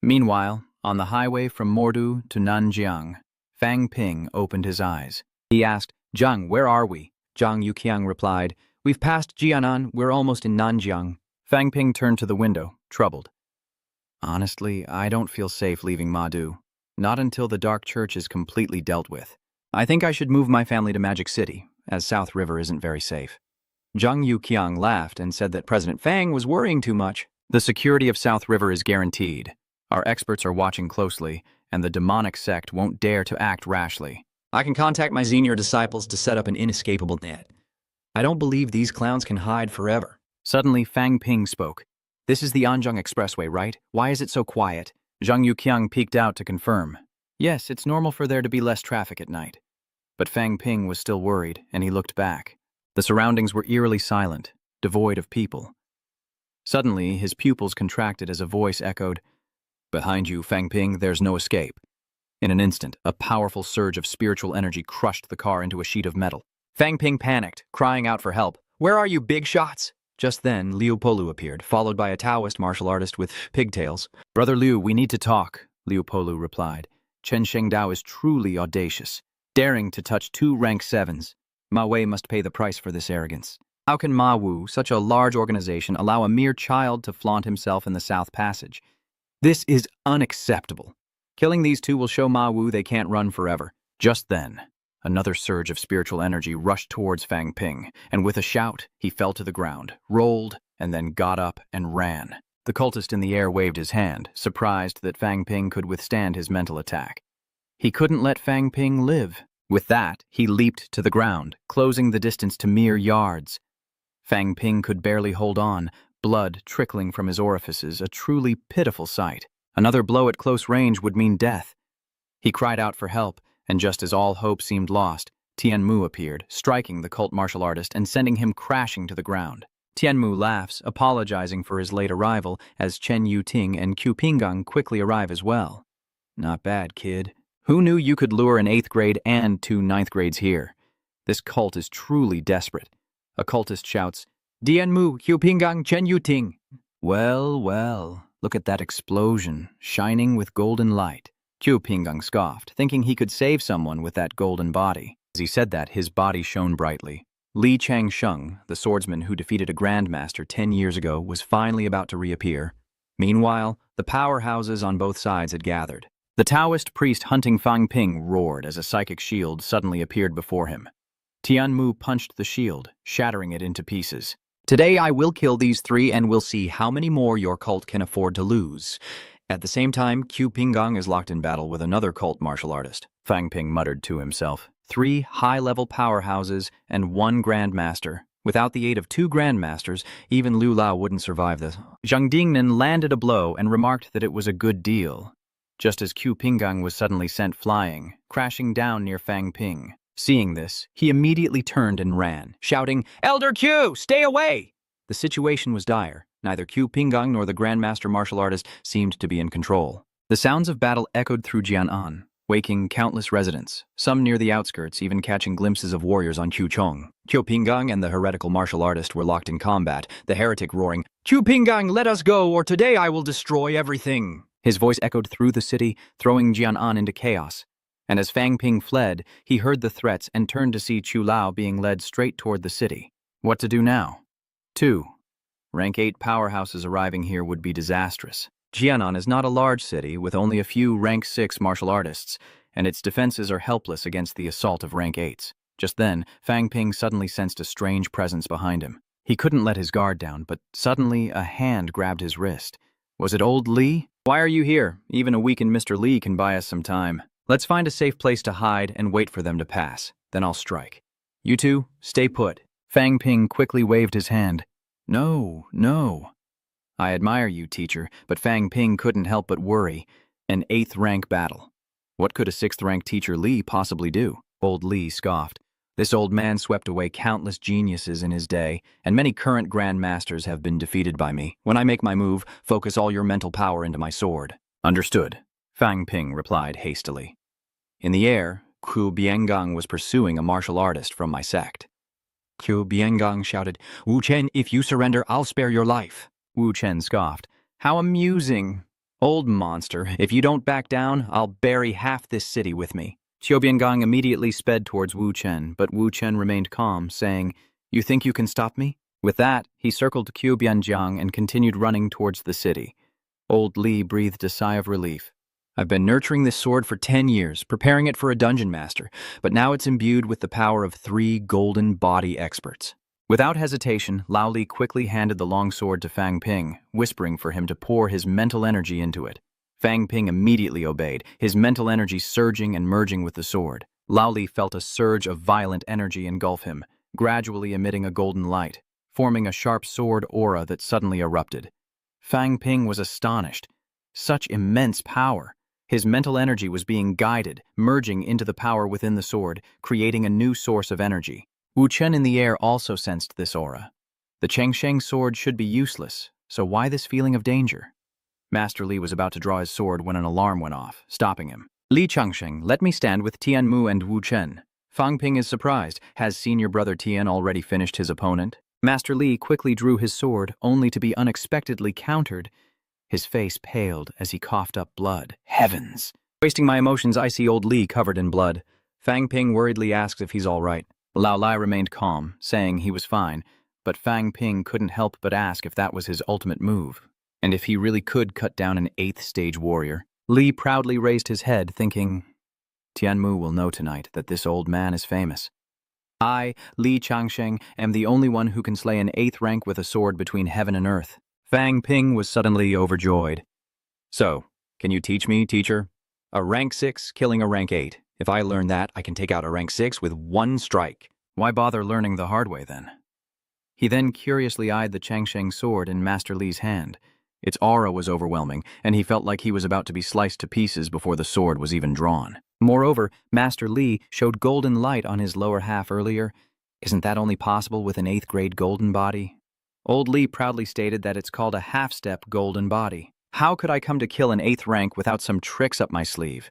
Meanwhile, on the highway from Mordu to Nanjiang, Fang Ping opened his eyes. He asked, Zhang, where are we? Zhang Yuqiang replied, we've passed Jianan, we're almost in Nanjiang. Fang Ping turned to the window, troubled. Honestly, I don't feel safe leaving Madu. Not until the Dark Church is completely dealt with. I think I should move my family to Magic City, as South River isn't very safe. Zhang Yuqiang laughed and said that President Fang was worrying too much. The security of South River is guaranteed. Our experts are watching closely, and the demonic sect won't dare to act rashly. I can contact my senior disciples to set up an inescapable net. I don't believe these clowns can hide forever. Suddenly, Fang Ping spoke. This is the Anjiang Expressway, right? Why is it so quiet? Zhang Yuqiang peeked out to confirm. Yes, it's normal for there to be less traffic at night. But Fang Ping was still worried, and he looked back. The surroundings were eerily silent, devoid of people. Suddenly, his pupils contracted as a voice echoed, Behind you, Fang Ping, there's no escape. In an instant, a powerful surge of spiritual energy crushed the car into a sheet of metal. Fang Ping panicked, crying out for help. Where are you, big shots? Just then, Liu Polu appeared, followed by a Taoist martial artist with pigtails. Brother Liu, we need to talk, Liu Polu replied. Chen Shengdao is truly audacious, daring to touch 2 rank 7s. Ma Wei must pay the price for this arrogance. How can Ma Wu, such a large organization, allow a mere child to flaunt himself in the South Passage? This is unacceptable. Killing these two will show Ma Wu they can't run forever. Just then, another surge of spiritual energy rushed towards Fang Ping, and with a shout, he fell to the ground, rolled, and then got up and ran. The cultist in the air waved his hand, surprised that Fang Ping could withstand his mental attack. He couldn't let Fang Ping live. With that, he leaped to the ground, closing the distance to mere yards. Fang Ping could barely hold on, blood trickling from his orifices, a truly pitiful sight. Another blow at close range would mean death. He cried out for help, and just as all hope seemed lost, Tianmu appeared, striking the cult martial artist and sending him crashing to the ground. Tianmu laughs, apologizing for his late arrival, as Chen Yuting and Qiu Pinggang quickly arrive as well. Not bad, kid. Who knew you could lure an 8th grade and 2 9th grades here? This cult is truly desperate. A cultist shouts, Tianmu, Qiu Pinggang, Chen Yuting. Well, well, look at that explosion, shining with golden light. Qiu Pinggang scoffed, thinking he could save someone with that golden body. As he said that, his body shone brightly. Li Changsheng, the swordsman who defeated a grandmaster 10 years ago, was finally about to reappear. Meanwhile, the powerhouses on both sides had gathered. The Taoist priest hunting Fang Ping roared as a psychic shield suddenly appeared before him. Tianmu punched the shield, shattering it into pieces. Today I will kill these 3 and we'll see how many more your cult can afford to lose. At the same time, Qiu Pinggang is locked in battle with another cult martial artist. Fang Ping muttered to himself. 3 high-level powerhouses and 1 grandmaster. Without the aid of 2 grandmasters, even Lu Lao wouldn't survive this. Zhang Dingnan landed a blow and remarked that it was a good deal. Just as Qiu Pinggang was suddenly sent flying, crashing down near Fang Ping. Seeing this, he immediately turned and ran, shouting, Elder Qiu, stay away! The situation was dire. Neither Qiu Pinggang nor the grandmaster martial artist seemed to be in control. The sounds of battle echoed through Jian'an, waking countless residents, some near the outskirts even catching glimpses of warriors on Qiuchong. Qiu Pinggang and the heretical martial artist were locked in combat, the heretic roaring, Qiu Pinggang, let us go, or today I will destroy everything. His voice echoed through the city, throwing Jian'an into chaos. And as Fang Ping fled, he heard the threats and turned to see Chu Lao being led straight toward the city. What to do now? 2. Rank 8 powerhouses arriving here would be disastrous. Jian'an is not a large city with only a few rank 6 martial artists, and its defenses are helpless against the assault of rank 8s. Just then, Fang Ping suddenly sensed a strange presence behind him. He couldn't let his guard down, but suddenly a hand grabbed his wrist. Was it old Li? Why are you here? Even a weakened Mr. Li can buy us some time. Let's find a safe place to hide and wait for them to pass. Then I'll strike. You two, stay put. Fang Ping quickly waved his hand. No, no. I admire you, teacher, but Fang Ping couldn't help but worry. An 8th rank battle. What could a 6th rank teacher Li possibly do? Old Li scoffed. This old man swept away countless geniuses in his day, and many current grandmasters have been defeated by me. When I make my move, focus all your mental power into my sword. Understood, Fang Ping replied hastily. In the air, Qiu Biangang was pursuing a martial artist from my sect. Qiu Biangang shouted, Wu Chen, if you surrender, I'll spare your life. Wu Chen scoffed. How amusing. Old monster, if you don't back down, I'll bury half this city with me. Qiu Biangang immediately sped towards Wu Chen, but Wu Chen remained calm, saying, You think you can stop me? With that, he circled Qiu Bianjiang and continued running towards the city. Old Li breathed a sigh of relief. I've been nurturing this sword for 10 years, preparing it for a dungeon master, but now it's imbued with the power of 3 golden body experts. Without hesitation, Lao Li quickly handed the long sword to Fang Ping, whispering for him to pour his mental energy into it. Fang Ping immediately obeyed, his mental energy surging and merging with the sword. Lao Li felt a surge of violent energy engulf him, gradually emitting a golden light, forming a sharp sword aura that suddenly erupted. Fang Ping was astonished. Such immense power! His mental energy was being guided, merging into the power within the sword, creating a new source of energy. Wu Chen in the air also sensed this aura. The Chengsheng sword should be useless, so why this feeling of danger? Master Li was about to draw his sword when an alarm went off, stopping him. Li Changsheng, let me stand with Tianmu and Wu Chen. Fang Ping is surprised. Has senior brother Tian already finished his opponent? Master Li quickly drew his sword, only to be unexpectedly countered. His face paled as he coughed up blood. Heavens! Wasting my emotions, I see old Li covered in blood. Fang Ping worriedly asks if he's all right. Lao Lai remained calm, saying he was fine, but Fang Ping couldn't help but ask if that was his ultimate move, and if he really could cut down an 8th stage warrior. Li proudly raised his head, thinking, Tianmu will know tonight that this old man is famous. I, Li Changsheng, am the only one who can slay an 8th rank with a sword between heaven and earth. Fang Ping was suddenly overjoyed. So, can you teach me, teacher? A rank 6 killing a rank 8. If I learn that, I can take out a rank 6 with one strike. Why bother learning the hard way, then? He then curiously eyed the Changsheng sword in Master Li's hand. Its aura was overwhelming, and he felt like he was about to be sliced to pieces before the sword was even drawn. Moreover, Master Li showed golden light on his lower half earlier. Isn't that only possible with an 8th grade golden body? Old Li proudly stated that it's called a half-step golden body. How could I come to kill an 8th rank without some tricks up my sleeve?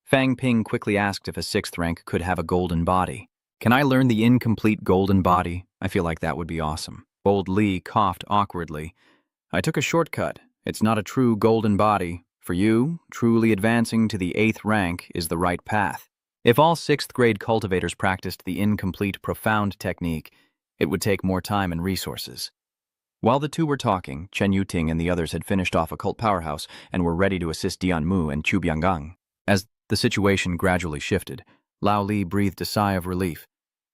Fang Ping quickly asked if a 6th rank could have a golden body. Can I learn the incomplete golden body? I feel like that would be awesome. Old Li coughed awkwardly. I took a shortcut. It's not a true golden body. For you, truly advancing to the 8th rank is the right path. If all 6th grade cultivators practiced the incomplete profound technique, it would take more time and resources. While the two were talking, Chen Yuting and the others had finished off a cult powerhouse and were ready to assist Dianmu and Chu Bianggang. As the situation gradually shifted, Lao Li breathed a sigh of relief.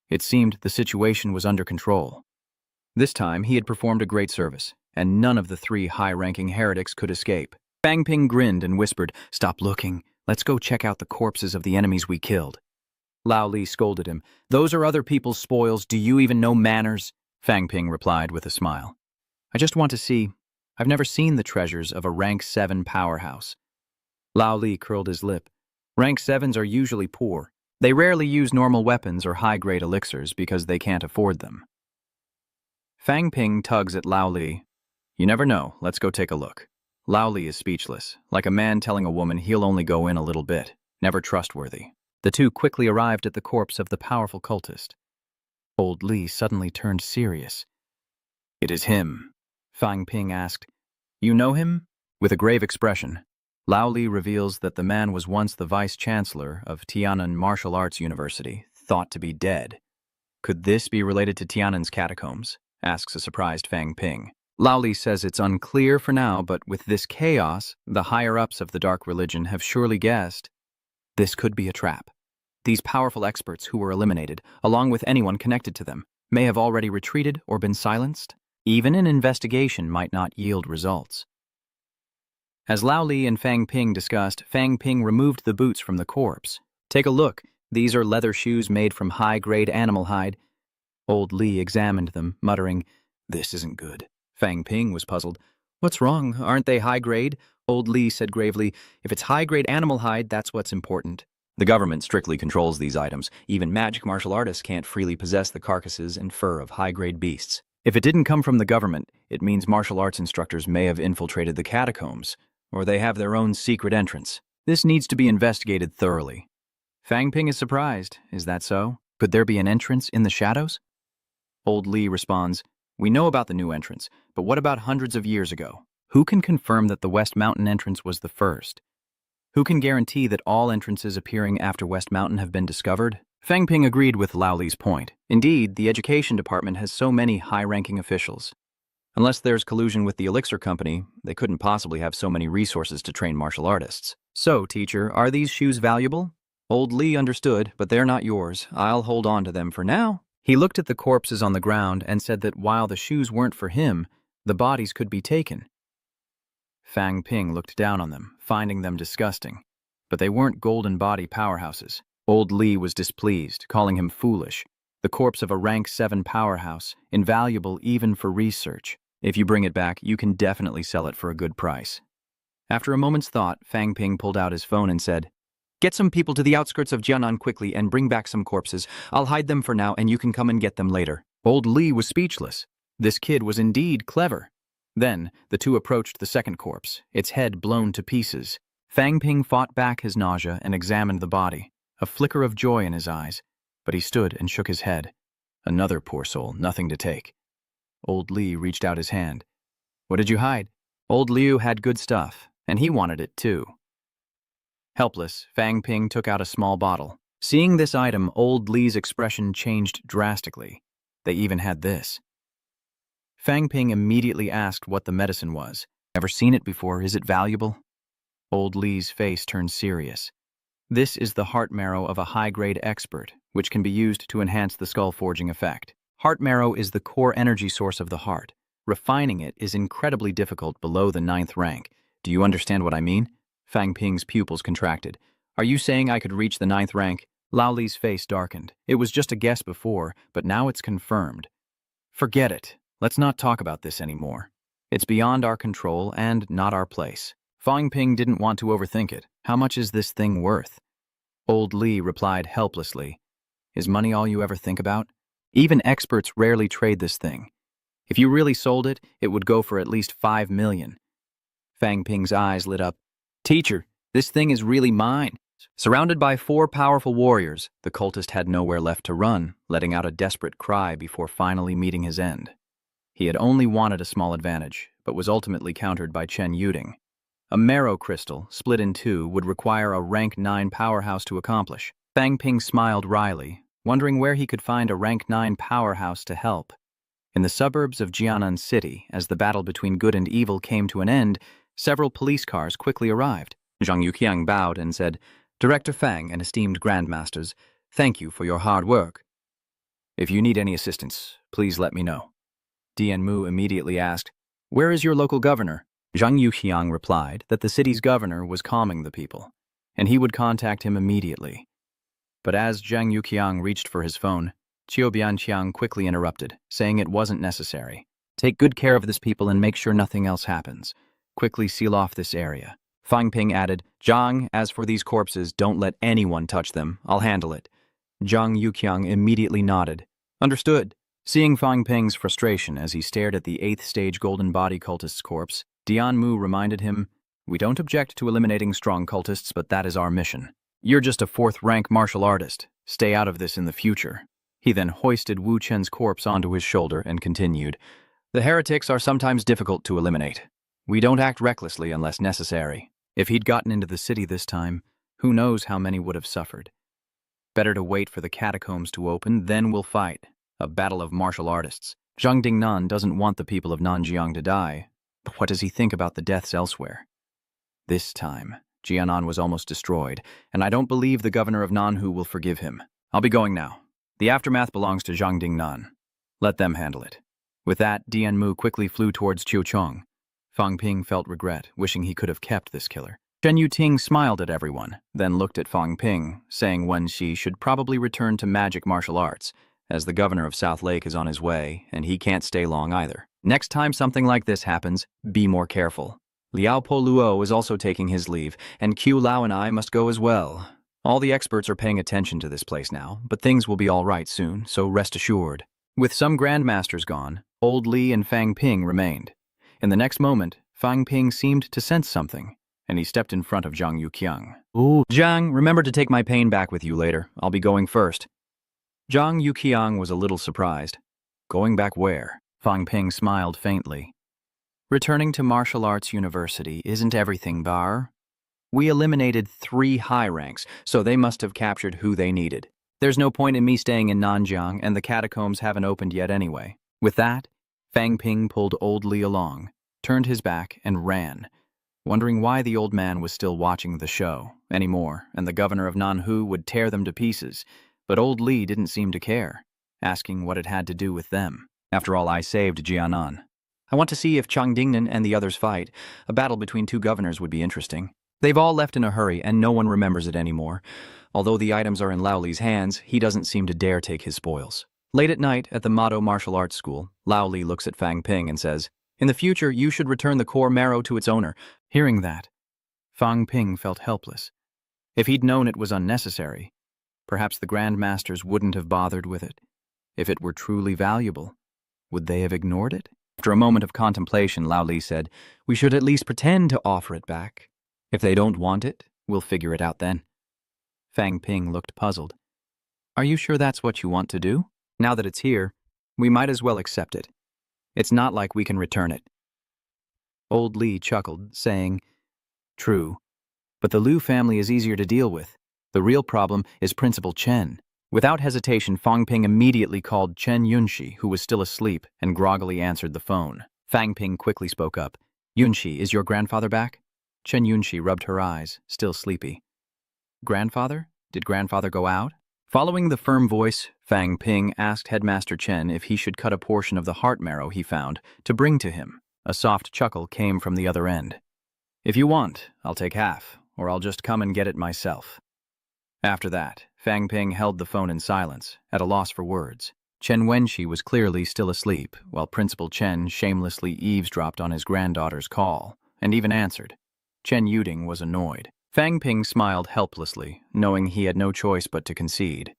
It seemed the situation was under control. This time, he had performed a great service, and none of the 3 high-ranking heretics could escape. Fang Ping grinned and whispered, Stop looking. Let's go check out the corpses of the enemies we killed. Lao Li scolded him. Those are other people's spoils. Do you even know manners? Fang Ping replied with a smile. I just want to see. I've never seen the treasures of a rank 7 powerhouse. Lao Li curled his lip. Rank 7s are usually poor. They rarely use normal weapons or high-grade elixirs because they can't afford them. Fang Ping tugs at Lao Li. You never know. Let's go take a look. Lao Li is speechless, like a man telling a woman he'll only go in a little bit. Never trustworthy. The two quickly arrived at the corpse of the powerful cultist. Old Li suddenly turned serious. It is him. Fang Ping asked. You know him? With a grave expression, Lao Li reveals that the man was once the vice-chancellor of Tian'an Martial Arts University, thought to be dead. Could this be related to Tian'an's catacombs? Asks a surprised Fang Ping. Lao Li says it's unclear for now, but with this chaos, the higher-ups of the dark religion have surely guessed. This could be a trap. These powerful experts who were eliminated, along with anyone connected to them, may have already retreated or been silenced. Even an investigation might not yield results. As Lao Li and Fang Ping discussed, Fang Ping removed the boots from the corpse. Take a look. These are leather shoes made from high-grade animal hide. Old Li examined them, muttering, This isn't good. Fang Ping was puzzled. What's wrong? Aren't they high-grade? Old Li said gravely, If it's high-grade animal hide, that's what's important. The government strictly controls these items. Even magic martial artists can't freely possess the carcasses and fur of high-grade beasts. If it didn't come from the government, it means martial arts instructors may have infiltrated the catacombs, or they have their own secret entrance. This needs to be investigated thoroughly. Fang Ping is surprised. Is that so? Could there be an entrance in the shadows? Old Li responds, We know about the new entrance, but what about hundreds of years ago? Who can confirm that the West Mountain entrance was the first? Who can guarantee that all entrances appearing after West Mountain have been discovered? Fang Ping agreed with Lao Li's point. Indeed, the education department has so many high-ranking officials. Unless there's collusion with the elixir company, they couldn't possibly have so many resources to train martial artists. So, teacher, are these shoes valuable? Old Li understood, but they're not yours. I'll hold on to them for now. He looked at the corpses on the ground and said that while the shoes weren't for him, the bodies could be taken. Fang Ping looked down on them, finding them disgusting. But they weren't golden body powerhouses. Old Li was displeased, calling him foolish. The corpse of a rank 7 powerhouse, invaluable even for research. If you bring it back, you can definitely sell it for a good price. After a moment's thought, Fang Ping pulled out his phone and said, Get some people to the outskirts of Jianan quickly and bring back some corpses. I'll hide them for now and you can come and get them later. Old Li was speechless. This kid was indeed clever. Then, the two approached the second corpse, its head blown to pieces. Fang Ping fought back his nausea and examined the body, a flicker of joy in his eyes, but he stood and shook his head. Another poor soul, nothing to take. Old Li reached out his hand. What did you hide? Old Liu had good stuff, and he wanted it too. Helpless, Fang Ping took out a small bottle. Seeing this item, old Li's expression changed drastically. They even had this. Fang Ping immediately asked what the medicine was. Never seen it before, is it valuable? Old Li's face turned serious. This is the heart marrow of a high-grade expert, which can be used to enhance the skull forging effect. Heart marrow is the core energy source of the heart. Refining it is incredibly difficult below the 9th rank. Do you understand what I mean? Fang Ping's pupils contracted. Are you saying I could reach the 9th rank? Lao Li's face darkened. It was just a guess before, but now it's confirmed. Forget it. Let's not talk about this anymore. It's beyond our control and not our place. Fang Ping didn't want to overthink it. How much is this thing worth? Old Li replied helplessly. Is money all you ever think about? Even experts rarely trade this thing. If you really sold it, it would go for at least 5 million. Fang Ping's eyes lit up. Teacher, this thing is really mine. Surrounded by 4 powerful warriors, the cultist had nowhere left to run, letting out a desperate cry before finally meeting his end. He had only wanted a small advantage, but was ultimately countered by Chen Yuding. A marrow crystal, split in 2, would require a rank 9 powerhouse to accomplish. Fang Ping smiled wryly, wondering where he could find a rank 9 powerhouse to help. In the suburbs of Jianan City, as the battle between good and evil came to an end, several police cars quickly arrived. Zhang Yuqiang bowed and said, Director Fang and esteemed grandmasters, thank you for your hard work. If you need any assistance, please let me know. Dian Mu immediately asked, Where is your local governor? Zhang Yuqiang replied that the city's governor was calming the people, and he would contact him immediately. But as Zhang Yuqiang reached for his phone, Qiu Bianqiang quickly interrupted, saying it wasn't necessary. Take good care of this people and make sure nothing else happens. Quickly seal off this area. Fang Ping added, Zhang, as for these corpses, don't let anyone touch them. I'll handle it. Zhang Yuqiang immediately nodded. Understood. Seeing Fang Ping's frustration as he stared at the 8th stage golden body cultist's corpse, Dian Mu reminded him, We don't object to eliminating strong cultists, but that is our mission. You're just a 4th rank martial artist. Stay out of this in the future. He then hoisted Wu Chen's corpse onto his shoulder and continued, The heretics are sometimes difficult to eliminate. We don't act recklessly unless necessary. If he'd gotten into the city this time, who knows how many would have suffered. Better to wait for the catacombs to open, then we'll fight. A battle of martial artists. Zhang Dingnan doesn't want the people of Nanjiang to die, but what does he think about the deaths elsewhere? This time, Jianan was almost destroyed, and I don't believe the governor of Nanhu will forgive him. I'll be going now. The aftermath belongs to Zhang Dingnan. Let them handle it. With that, Dian Mu quickly flew towards Qiuchong. Fang Ping felt regret, wishing he could have kept this killer. Chen Yuting smiled at everyone, then looked at Fang Ping, saying Wen Xi should probably return to magic martial arts, as the governor of South Lake is on his way, and he can't stay long either. Next time something like this happens, be more careful. Liao Po Luo is also taking his leave, and Q Lao and I must go as well. All the experts are paying attention to this place now, but things will be all right soon, so rest assured. With some grandmasters gone, old Li and Fang Ping remained. In the next moment, Fang Ping seemed to sense something, and he stepped in front of Zhang Yuqiang. Ooh, Zhang, remember to take my pain back with you later. I'll be going first. Zhang Yuqiang was a little surprised. Going back where? Fang Ping smiled faintly. Returning to Martial Arts University isn't everything, Bar. We eliminated 3 high ranks, so they must have captured who they needed. There's no point in me staying in Nanjiang, and the catacombs haven't opened yet anyway. With that, Fang Ping pulled old Li along, turned his back, and ran, wondering why the old man was still watching the show anymore, and the governor of Nanhu would tear them to pieces. But old Li didn't seem to care, asking what it had to do with them. After all, I saved Jianan. I want to see if Chang Dingnan and the others fight. A battle between 2 governors would be interesting. They've all left in a hurry, and no one remembers it anymore. Although the items are in Lao Li's hands, he doesn't seem to dare take his spoils. Late at night, at the Mado Martial Arts School, Lao Li looks at Fang Ping and says, In the future, you should return the core marrow to its owner. Hearing that, Fang Ping felt helpless. If he'd known it was unnecessary, perhaps the grandmasters wouldn't have bothered with it. If it were truly valuable, would they have ignored it? After a moment of contemplation, Lao Li said, We should at least pretend to offer it back. If they don't want it, we'll figure it out then. Fang Ping looked puzzled. Are you sure that's what you want to do? Now that it's here, we might as well accept it. It's not like we can return it. Old Li chuckled, saying, True, but the Liu family is easier to deal with. The real problem is Principal Chen. Without hesitation, Fang Ping immediately called Chen Yunxi, who was still asleep, and groggily answered the phone. Fang Ping quickly spoke up. Yunxi, is your grandfather back? Chen Yunxi rubbed her eyes, still sleepy. Grandfather? Did grandfather go out? Following the firm voice, Fang Ping asked Headmaster Chen if he should cut a portion of the heart marrow he found to bring to him. A soft chuckle came from the other end. If you want, I'll take half, or I'll just come and get it myself. After that, Fang Ping held the phone in silence, at a loss for words. Chen Wenxi was clearly still asleep, while Principal Chen shamelessly eavesdropped on his granddaughter's call, and even answered. Chen Yuding was annoyed. Fang Ping smiled helplessly, knowing he had no choice but to concede.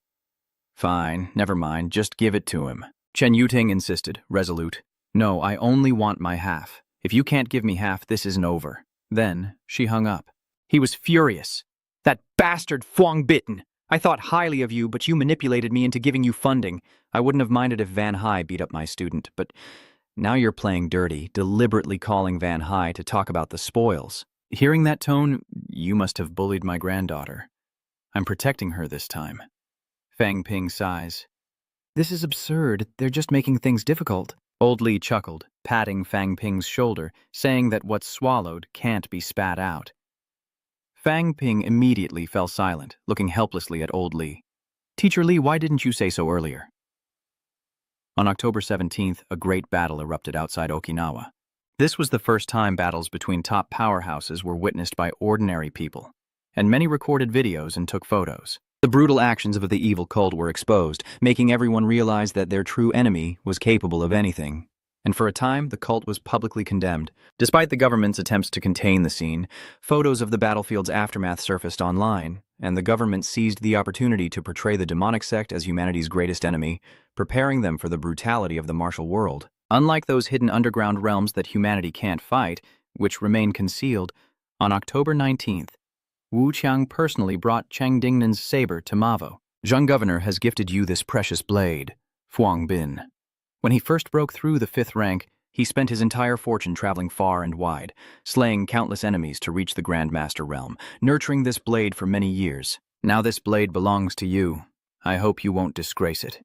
Fine, never mind, just give it to him. Chen Yuting insisted, resolute. No, I only want my half. If you can't give me half, this isn't over. Then she hung up. He was furious. That bastard Fuang Bitten! I thought highly of you, but you manipulated me into giving you funding. I wouldn't have minded if Van Hai beat up my student, but now you're playing dirty, deliberately calling Van Hai to talk about the spoils. Hearing that tone, you must have bullied my granddaughter. I'm protecting her this time. Fang Ping sighs. This is absurd. They're just making things difficult. Old Li chuckled, patting Fang Ping's shoulder, saying that what's swallowed can't be spat out. Fang Ping immediately fell silent, looking helplessly at Old Li. Teacher Li, why didn't you say so earlier? On October 17th, a great battle erupted outside Okinawa. This was the first time battles between top powerhouses were witnessed by ordinary people, and many recorded videos and took photos. The brutal actions of the evil cult were exposed, making everyone realize that their true enemy was capable of anything. And for a time, the cult was publicly condemned. Despite the government's attempts to contain the scene, photos of the battlefield's aftermath surfaced online, and the government seized the opportunity to portray the demonic sect as humanity's greatest enemy, preparing them for the brutality of the martial world. Unlike those hidden underground realms that humanity can't fight, which remain concealed, on October 19th, Wu Qiang personally brought Chang Dingnan's saber to Mavo. Zheng Governor has gifted you this precious blade, Fuang Bin. When he first broke through the 5th rank, he spent his entire fortune traveling far and wide, slaying countless enemies to reach the Grandmaster realm, nurturing this blade for many years. Now this blade belongs to you. I hope you won't disgrace it.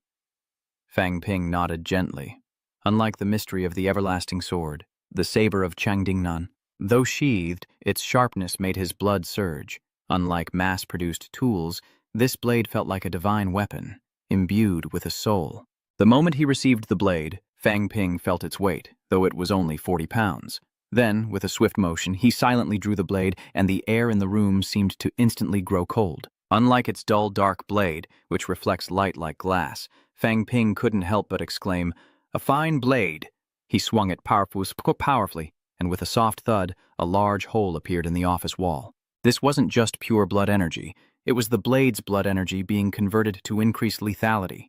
Fang Ping nodded gently. Unlike the mystery of the everlasting sword, the saber of Chang Dingnan, though sheathed, its sharpness made his blood surge. Unlike mass-produced tools, this blade felt like a divine weapon, imbued with a soul. The moment he received the blade, Fang Ping felt its weight, though it was only 40 pounds. Then, with a swift motion, he silently drew the blade, and the air in the room seemed to instantly grow cold. Unlike its dull, dark blade, which reflects light like glass, Fang Ping couldn't help but exclaim, "A fine blade!" He swung it powerfully, and with a soft thud, a large hole appeared in the office wall. This wasn't just pure blood energy. It was the blade's blood energy being converted to increased lethality.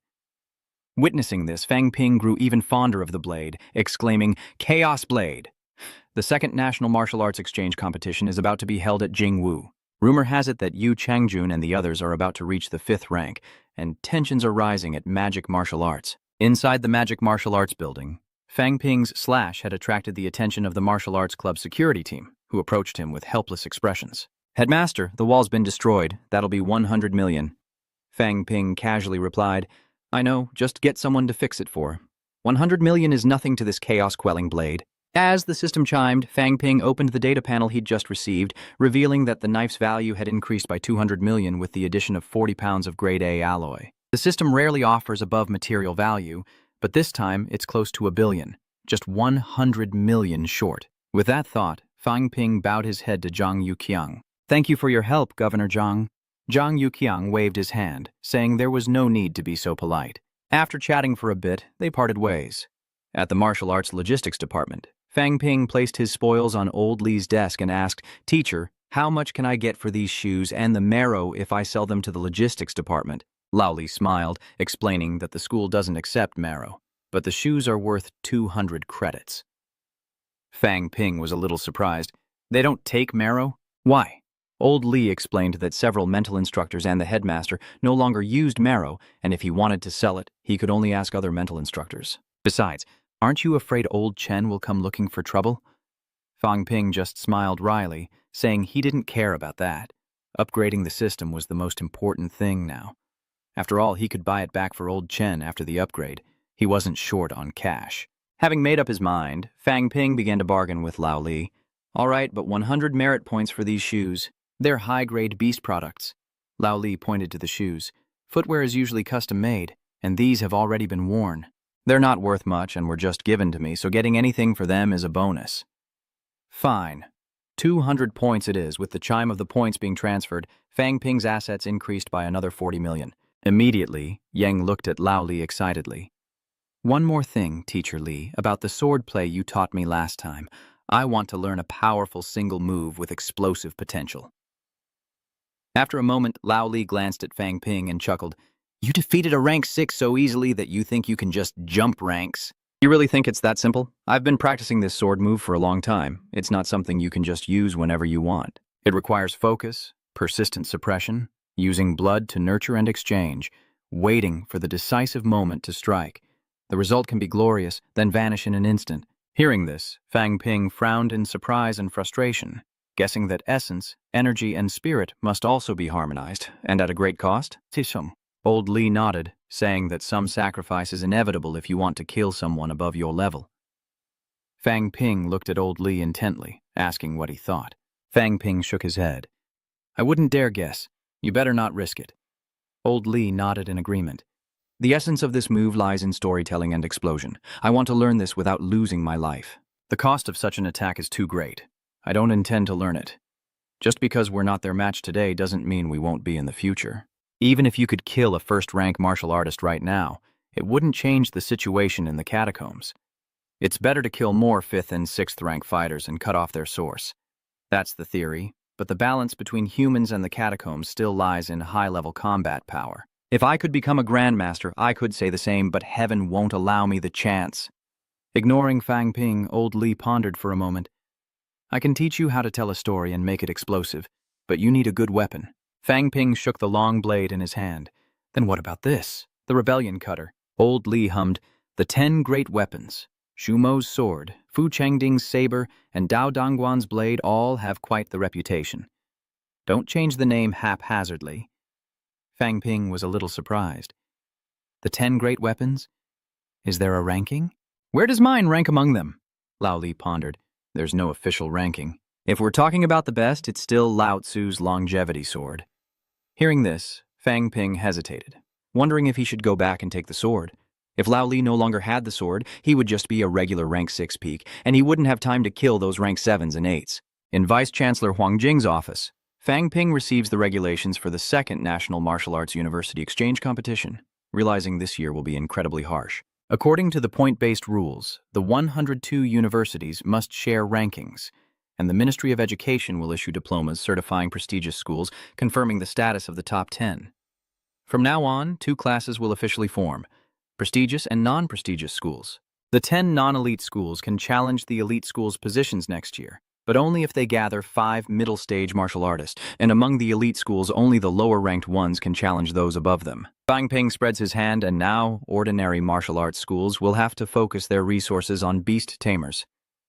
Witnessing this, Fang Ping grew even fonder of the blade, exclaiming, "Chaos Blade!" The second National Martial Arts Exchange competition is about to be held at Jingwu. Rumor has it that Yu Changjun and the others are about to reach the 5th rank, and tensions are rising at Magic Martial Arts. Inside the Magic Martial Arts building, Fang Ping's slash had attracted the attention of the Martial Arts Club security team, who approached him with helpless expressions. "Headmaster, the wall's been destroyed. That'll be 100 million. Fang Ping casually replied, "I know, just get someone to fix it for. 100 million is nothing to this chaos-quelling blade." As the system chimed, Fang Ping opened the data panel he'd just received, revealing that the knife's value had increased by 200 million with the addition of 40 pounds of grade A alloy. The system rarely offers above material value, but this time it's close to 1 billion, just 100 million short. With that thought, Fang Ping bowed his head to Zhang Yuqiang. "Thank you for your help, Governor Zhang." Zhang Yuqiang waved his hand, saying there was no need to be so polite. After chatting for a bit, they parted ways. At the Martial Arts Logistics Department, Fang Ping placed his spoils on Old Li's desk and asked, "Teacher, how much can I get for these shoes and the marrow if I sell them to the logistics department?" Lao Li smiled, explaining that the school doesn't accept marrow, but the shoes are worth 200 credits. Fang Ping was a little surprised. "They don't take marrow? Why?" Old Li explained that several mental instructors and the headmaster no longer used marrow, and if he wanted to sell it, he could only ask other mental instructors. Besides, aren't you afraid old Chen will come looking for trouble? Fang Ping just smiled wryly, saying he didn't care about that. Upgrading the system was the most important thing now. After all, he could buy it back for old Chen after the upgrade. He wasn't short on cash. Having made up his mind, Fang Ping began to bargain with Lao Li. All right, but 100 merit points for these shoes. They're high-grade beast products. Lao Li pointed to the shoes. Footwear is usually custom-made, and these have already been worn. They're not worth much and were just given to me, so getting anything for them is a bonus. Fine. 200 points it is. With the chime of the points being transferred, Fang Ping's assets increased by another 40 million. Immediately, Yang looked at Lao Li excitedly. One more thing, Teacher Li, about the sword play you taught me last time. I want to learn a powerful single move with explosive potential. After a moment, Lao Li glanced at Fang Ping and chuckled. You defeated a rank 6 so easily that you think you can just jump ranks. You really think it's that simple? I've been practicing this sword move for a long time. It's not something you can just use whenever you want. It requires focus, persistent suppression, using blood to nurture and exchange, waiting for the decisive moment to strike. The result can be glorious, then vanish in an instant. Hearing this, Fang Ping frowned in surprise and frustration, guessing that essence, energy, and spirit must also be harmonized, and at a great cost. Tishum. Old Li nodded, saying that some sacrifice is inevitable if you want to kill someone above your level. Fang Ping looked at Old Li intently, asking what he thought. Fang Ping shook his head. I wouldn't dare guess. You better not risk it. Old Li nodded in agreement. The essence of this move lies in storytelling and explosion. I want to learn this without losing my life. The cost of such an attack is too great. I don't intend to learn it. Just because we're not their match today doesn't mean we won't be in the future. Even if you could kill a first-rank martial artist right now, it wouldn't change the situation in the catacombs. It's better to kill more 5th and 6th rank fighters and cut off their source. That's the theory, but the balance between humans and the catacombs still lies in high-level combat power. If I could become a grandmaster, I could say the same, but heaven won't allow me the chance. Ignoring Fang Ping, Old Li pondered for a moment. I can teach you how to tell a story and make it explosive, but you need a good weapon. Fang Ping shook the long blade in his hand. Then what about this? The rebellion cutter. Old Li hummed, the 10 great weapons. Shumo's sword, Fu Chengding's saber, and Dao Dongguan's blade all have quite the reputation. Don't change the name haphazardly. Fang Ping was a little surprised. The 10 great weapons? Is there a ranking? Where does mine rank among them? Lao Li pondered. There's no official ranking. If we're talking about the best, it's still Lao Tzu's longevity sword. Hearing this, Fang Ping hesitated, wondering if he should go back and take the sword. If Lao Li no longer had the sword, he would just be a regular rank 6 peak, and he wouldn't have time to kill those rank 7s and 8s. In Vice Chancellor Huang Jing's office, Fang Ping receives the regulations for the 2nd National Martial Arts University Exchange Competition, realizing this year will be incredibly harsh. According to the point-based rules, the 102 universities must share rankings, and the Ministry of Education will issue diplomas certifying prestigious schools, confirming the status of the top 10. From now on, 2 classes will officially form, prestigious and non-prestigious schools. The 10 non-elite schools can challenge the elite schools' positions next year, but only if they gather 5 middle-stage martial artists, and among the elite schools, only the lower-ranked ones can challenge those above them. Fang Ping spreads his hand, and now ordinary martial arts schools will have to focus their resources on beast tamers.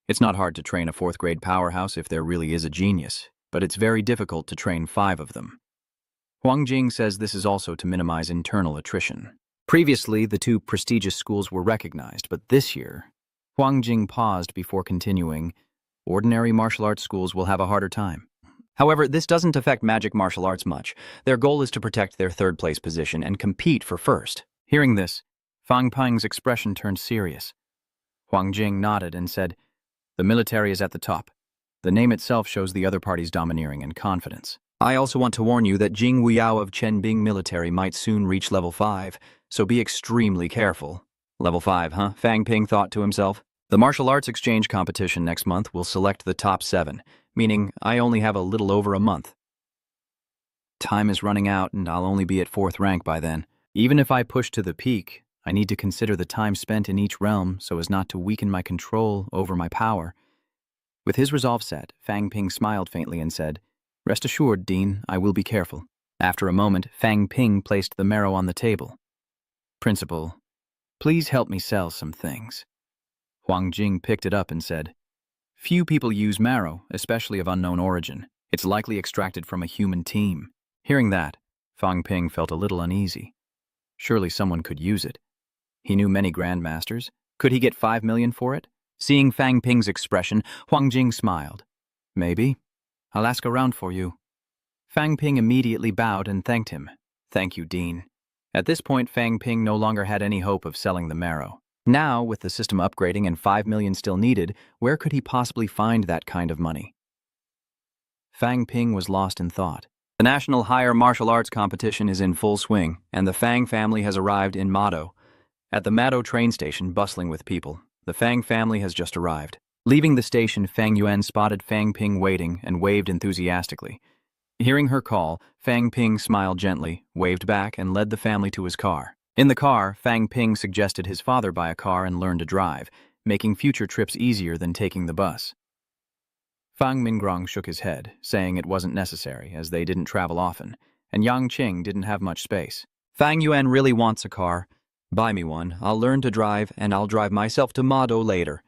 It's not hard to train a 4th-grade powerhouse if there really is a genius, but it's very difficult to train 5 of them. Huang Jing says this is also to minimize internal attrition. Previously, the 2 prestigious schools were recognized, but this year, Huang Jing paused before continuing, ordinary martial arts schools will have a harder time. However, this doesn't affect magic martial arts much. Their goal is to protect their 3rd-place position and compete for 1st. Hearing this, Fang Ping's expression turned serious. Huang Jing nodded and said, the military is at the top. The name itself shows the other party's domineering and confidence. I also want to warn you that Jing Wuyao of Chenbing military might soon reach level 5, so be extremely careful. Level 5, huh? Fang Ping thought to himself. The martial arts exchange competition next month will select the top 7, meaning I only have a little over a month. Time is running out and I'll only be at 4th rank by then. Even if I push to the peak, I need to consider the time spent in each realm so as not to weaken my control over my power. With his resolve set, Fang Ping smiled faintly and said, Rest assured, Dean, I will be careful. After a moment, Fang Ping placed the marrow on the table. Principal, please help me sell some things. Huang Jing picked it up and said, Few people use marrow, especially of unknown origin. It's likely extracted from a human team. Hearing that, Fang Ping felt a little uneasy. Surely someone could use it. He knew many grandmasters. Could he get 5 million for it? Seeing Fang Ping's expression, Huang Jing smiled. Maybe. I'll ask around for you. Fang Ping immediately bowed and thanked him. Thank you, Dean. At this point, Fang Ping no longer had any hope of selling the marrow. Now, with the system upgrading and 5 million still needed, where could he possibly find that kind of money? Fang Ping was lost in thought. The National Higher Martial Arts Competition is in full swing, and the Fang family has arrived in Mado. At the Mado train station, bustling with people, the Fang family has just arrived. Leaving the station, Fang Yuan spotted Fang Ping waiting and waved enthusiastically. Hearing her call, Fang Ping smiled gently, waved back, and led the family to his car. In the car, Fang Ping suggested his father buy a car and learn to drive, making future trips easier than taking the bus. Fang Mingrong shook his head, saying it wasn't necessary, as they didn't travel often, and Yang Qing didn't have much space. Fang Yuan really wants a car. Buy me one, I'll learn to drive, and I'll drive myself to Mado later.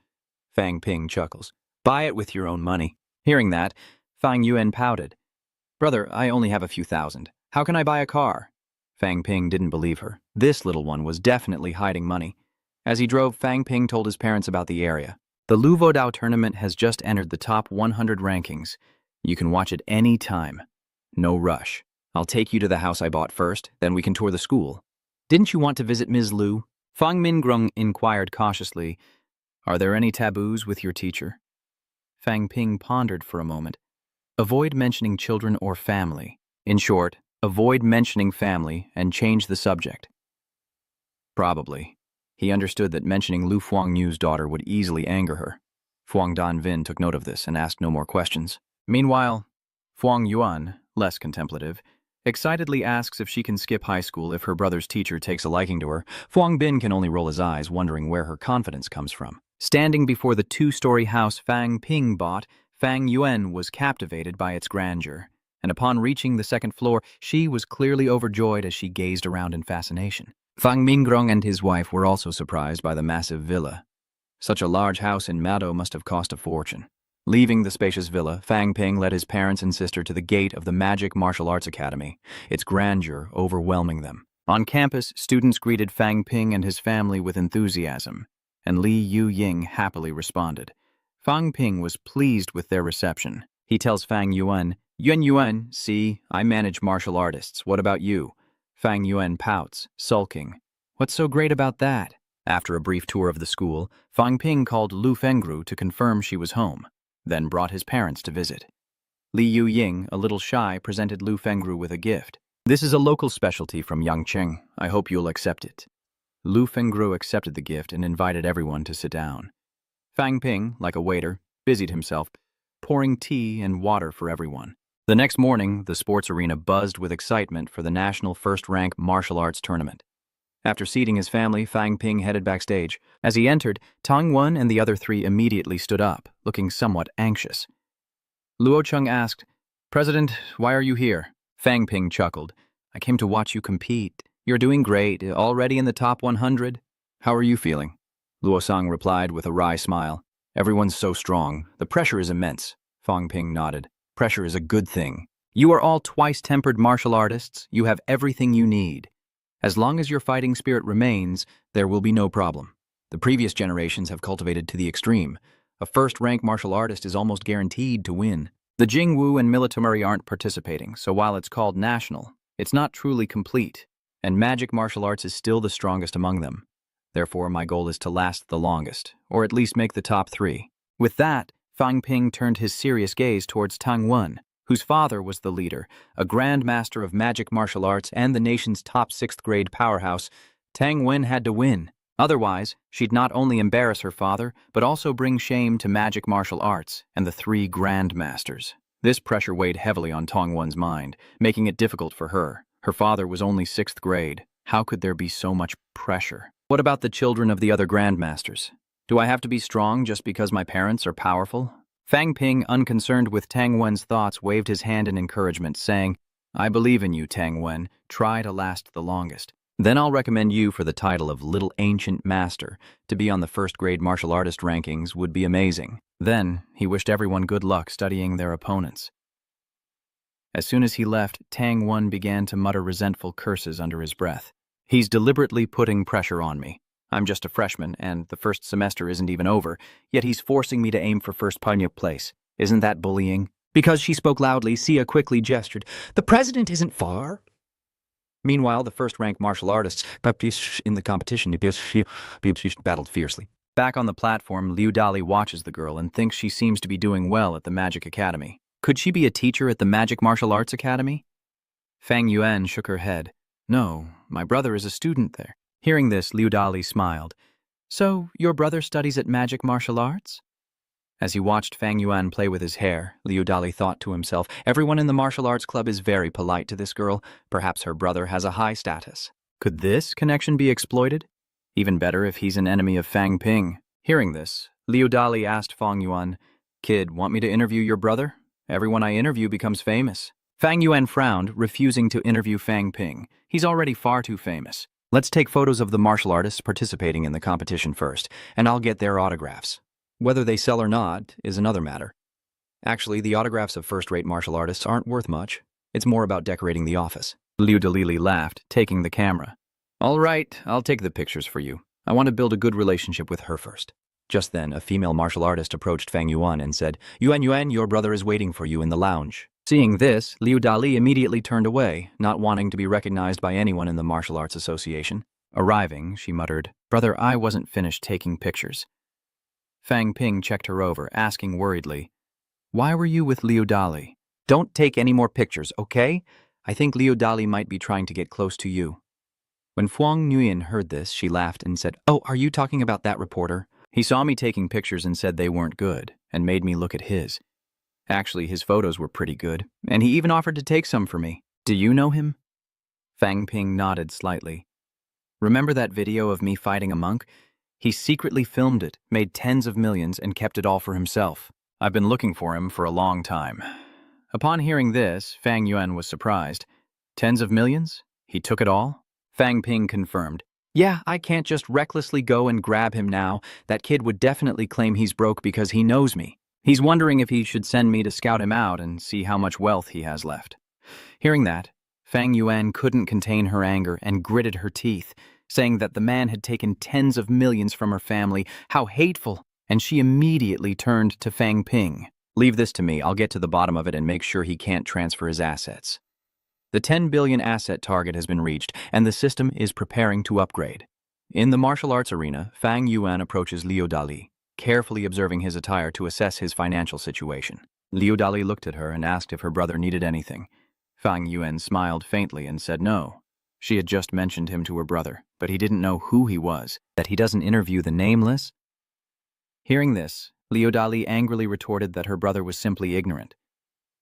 Fang Ping chuckles. Buy it with your own money. Hearing that, Fang Yuan pouted. Brother, I only have a few thousand. How can I buy a car? Fang Ping didn't believe her. This little one was definitely hiding money. As he drove, Fang Ping told his parents about the area. The Luvodao tournament has just entered the top 100 rankings. You can watch it any time. No rush. I'll take you to the house I bought first, then we can tour the school. Didn't you want to visit Ms. Lu? Fang Mingrong inquired cautiously. Are there any taboos with your teacher? Fang Ping pondered for a moment. Avoid mentioning children or family. In short, avoid mentioning family and change the subject. Probably. He understood that mentioning Lu Fuangyu's daughter would easily anger her. Fuang Danvin took note of this and asked no more questions. Meanwhile, Fuang Yuan, less contemplative, excitedly asks if she can skip high school if her brother's teacher takes a liking to her. Fuang Bin can only roll his eyes, wondering where her confidence comes from. Standing before the 2-story house Fang Ping bought, Fang Yuan was captivated by its grandeur, and upon reaching the second floor, she was clearly overjoyed as she gazed around in fascination. Fang Mingrong and his wife were also surprised by the massive villa. Such a large house in Mado must have cost a fortune. Leaving the spacious villa, Fang Ping led his parents and sister to the gate of the Magic Martial Arts Academy, its grandeur overwhelming them. On campus, students greeted Fang Ping and his family with enthusiasm, and Li Yu Ying happily responded. Fang Ping was pleased with their reception. He tells Fang Yuan, Yuan, see, I manage martial artists. What about you? Fang Yuan pouts, sulking. What's so great about that? After a brief tour of the school, Fang Ping called Lu Fengru to confirm she was home, then brought his parents to visit. Li Yu Ying, a little shy, presented Lu Fengru with a gift. This is a local specialty from Yangqing. I hope you'll accept it. Lu Fengru accepted the gift and invited everyone to sit down. Fang Ping, like a waiter, busied himself, pouring tea and water for everyone. The next morning, the sports arena buzzed with excitement for the national first-rank martial arts tournament. After seating his family, Fang Ping headed backstage. As he entered, Tang Wen and the other 3 immediately stood up, looking somewhat anxious. Luo Chung asked, President, why are you here? Fang Ping chuckled. I came to watch you compete. You're doing great, already in the top 100. How are you feeling? Luo Sang replied with a wry smile. Everyone's so strong. The pressure is immense. Fang Ping nodded. Pressure is a good thing. You are all twice-tempered martial artists. You have everything you need. As long as your fighting spirit remains, there will be no problem. The previous generations have cultivated to the extreme. A first-rank martial artist is almost guaranteed to win. The Jingwu and military aren't participating, so while it's called national, it's not truly complete, and magic martial arts is still the strongest among them. Therefore, my goal is to last the longest, or at least make the top 3. With that, Fang Ping turned his serious gaze towards Tang Wen, whose father was the leader, a grand master of magic martial arts and the nation's top 6th-grade powerhouse. Tang Wen had to win. Otherwise, she'd not only embarrass her father, but also bring shame to magic martial arts and the 3 grandmasters. This pressure weighed heavily on Tang Wen's mind, making it difficult for her. Her father was only 6th grade. How could there be so much pressure? What about the children of the other grandmasters? Do I have to be strong just because my parents are powerful? Fang Ping, unconcerned with Tang Wen's thoughts, waved his hand in encouragement, saying, I believe in you, Tang Wen. Try to last the longest. Then I'll recommend you for the title of Little Ancient Master. To be on the first-grade martial artist rankings would be amazing. Then, he wished everyone good luck studying their opponents. As soon as he left, Tang Wen began to mutter resentful curses under his breath. He's deliberately putting pressure on me. I'm just a freshman, and the first semester isn't even over, yet he's forcing me to aim for first place. Isn't that bullying? Because she spoke loudly, Sia quickly gestured. The president isn't far. Meanwhile, the first-ranked martial artists in the competition battled fiercely. Back on the platform, Liu Dali watches the girl and thinks she seems to be doing well at the Magic Academy. Could she be a teacher at the Magic Martial Arts Academy? Fang Yuan shook her head. No, my brother is a student there. Hearing this, Liu Dali smiled. So, your brother studies at Magic Martial Arts? As he watched Fang Yuan play with his hair, Liu Dali thought to himself, everyone in the martial arts club is very polite to this girl. Perhaps her brother has a high status. Could this connection be exploited? Even better if he's an enemy of Fang Ping. Hearing this, Liu Dali asked Fang Yuan, Kid, want me to interview your brother? Everyone I interview becomes famous. Fang Yuan frowned, refusing to interview Fang Ping. He's already far too famous. Let's take photos of the martial artists participating in the competition first, and I'll get their autographs. Whether they sell or not is another matter. Actually, the autographs of first-rate martial artists aren't worth much. It's more about decorating the office. Liu Dalili laughed, taking the camera. All right, I'll take the pictures for you. I want to build a good relationship with her first. Just then, a female martial artist approached Fang Yuan and said, Yuan, your brother is waiting for you in the lounge. Seeing this, Liu Dali immediately turned away, not wanting to be recognized by anyone in the Martial Arts Association. Arriving, she muttered, Brother, I wasn't finished taking pictures. Fang Ping checked her over, asking worriedly, Why were you with Liu Dali? Don't take any more pictures, okay? I think Liu Dali might be trying to get close to you. When Huang Nguyen heard this, she laughed and said, Oh, are you talking about that reporter? He saw me taking pictures and said they weren't good, and made me look at his. Actually, his photos were pretty good, and he even offered to take some for me. Do you know him? Fang Ping nodded slightly. Remember that video of me fighting a monk? He secretly filmed it, made tens of millions, and kept it all for himself. I've been looking for him for a long time. Upon hearing this, Fang Yuan was surprised. Tens of millions? He took it all? Fang Ping confirmed. Yeah, I can't just recklessly go and grab him now. That kid would definitely claim he's broke because he knows me. He's wondering if he should send me to scout him out and see how much wealth he has left. Hearing that, Fang Yuan couldn't contain her anger and gritted her teeth, saying that the man had taken tens of millions from her family. How hateful! And she immediately turned to Fang Ping. Leave this to me. I'll get to the bottom of it and make sure he can't transfer his assets. The 10 billion asset target has been reached, and the system is preparing to upgrade. In the martial arts arena, Fang Yuan approaches Liu Dali, carefully observing his attire to assess his financial situation. Liu Dali looked at her and asked if her brother needed anything. Fang Yuan smiled faintly and said no. She had just mentioned him to her brother, but he didn't know who he was, that he doesn't interview the nameless. Hearing this, Liu Dali angrily retorted that her brother was simply ignorant.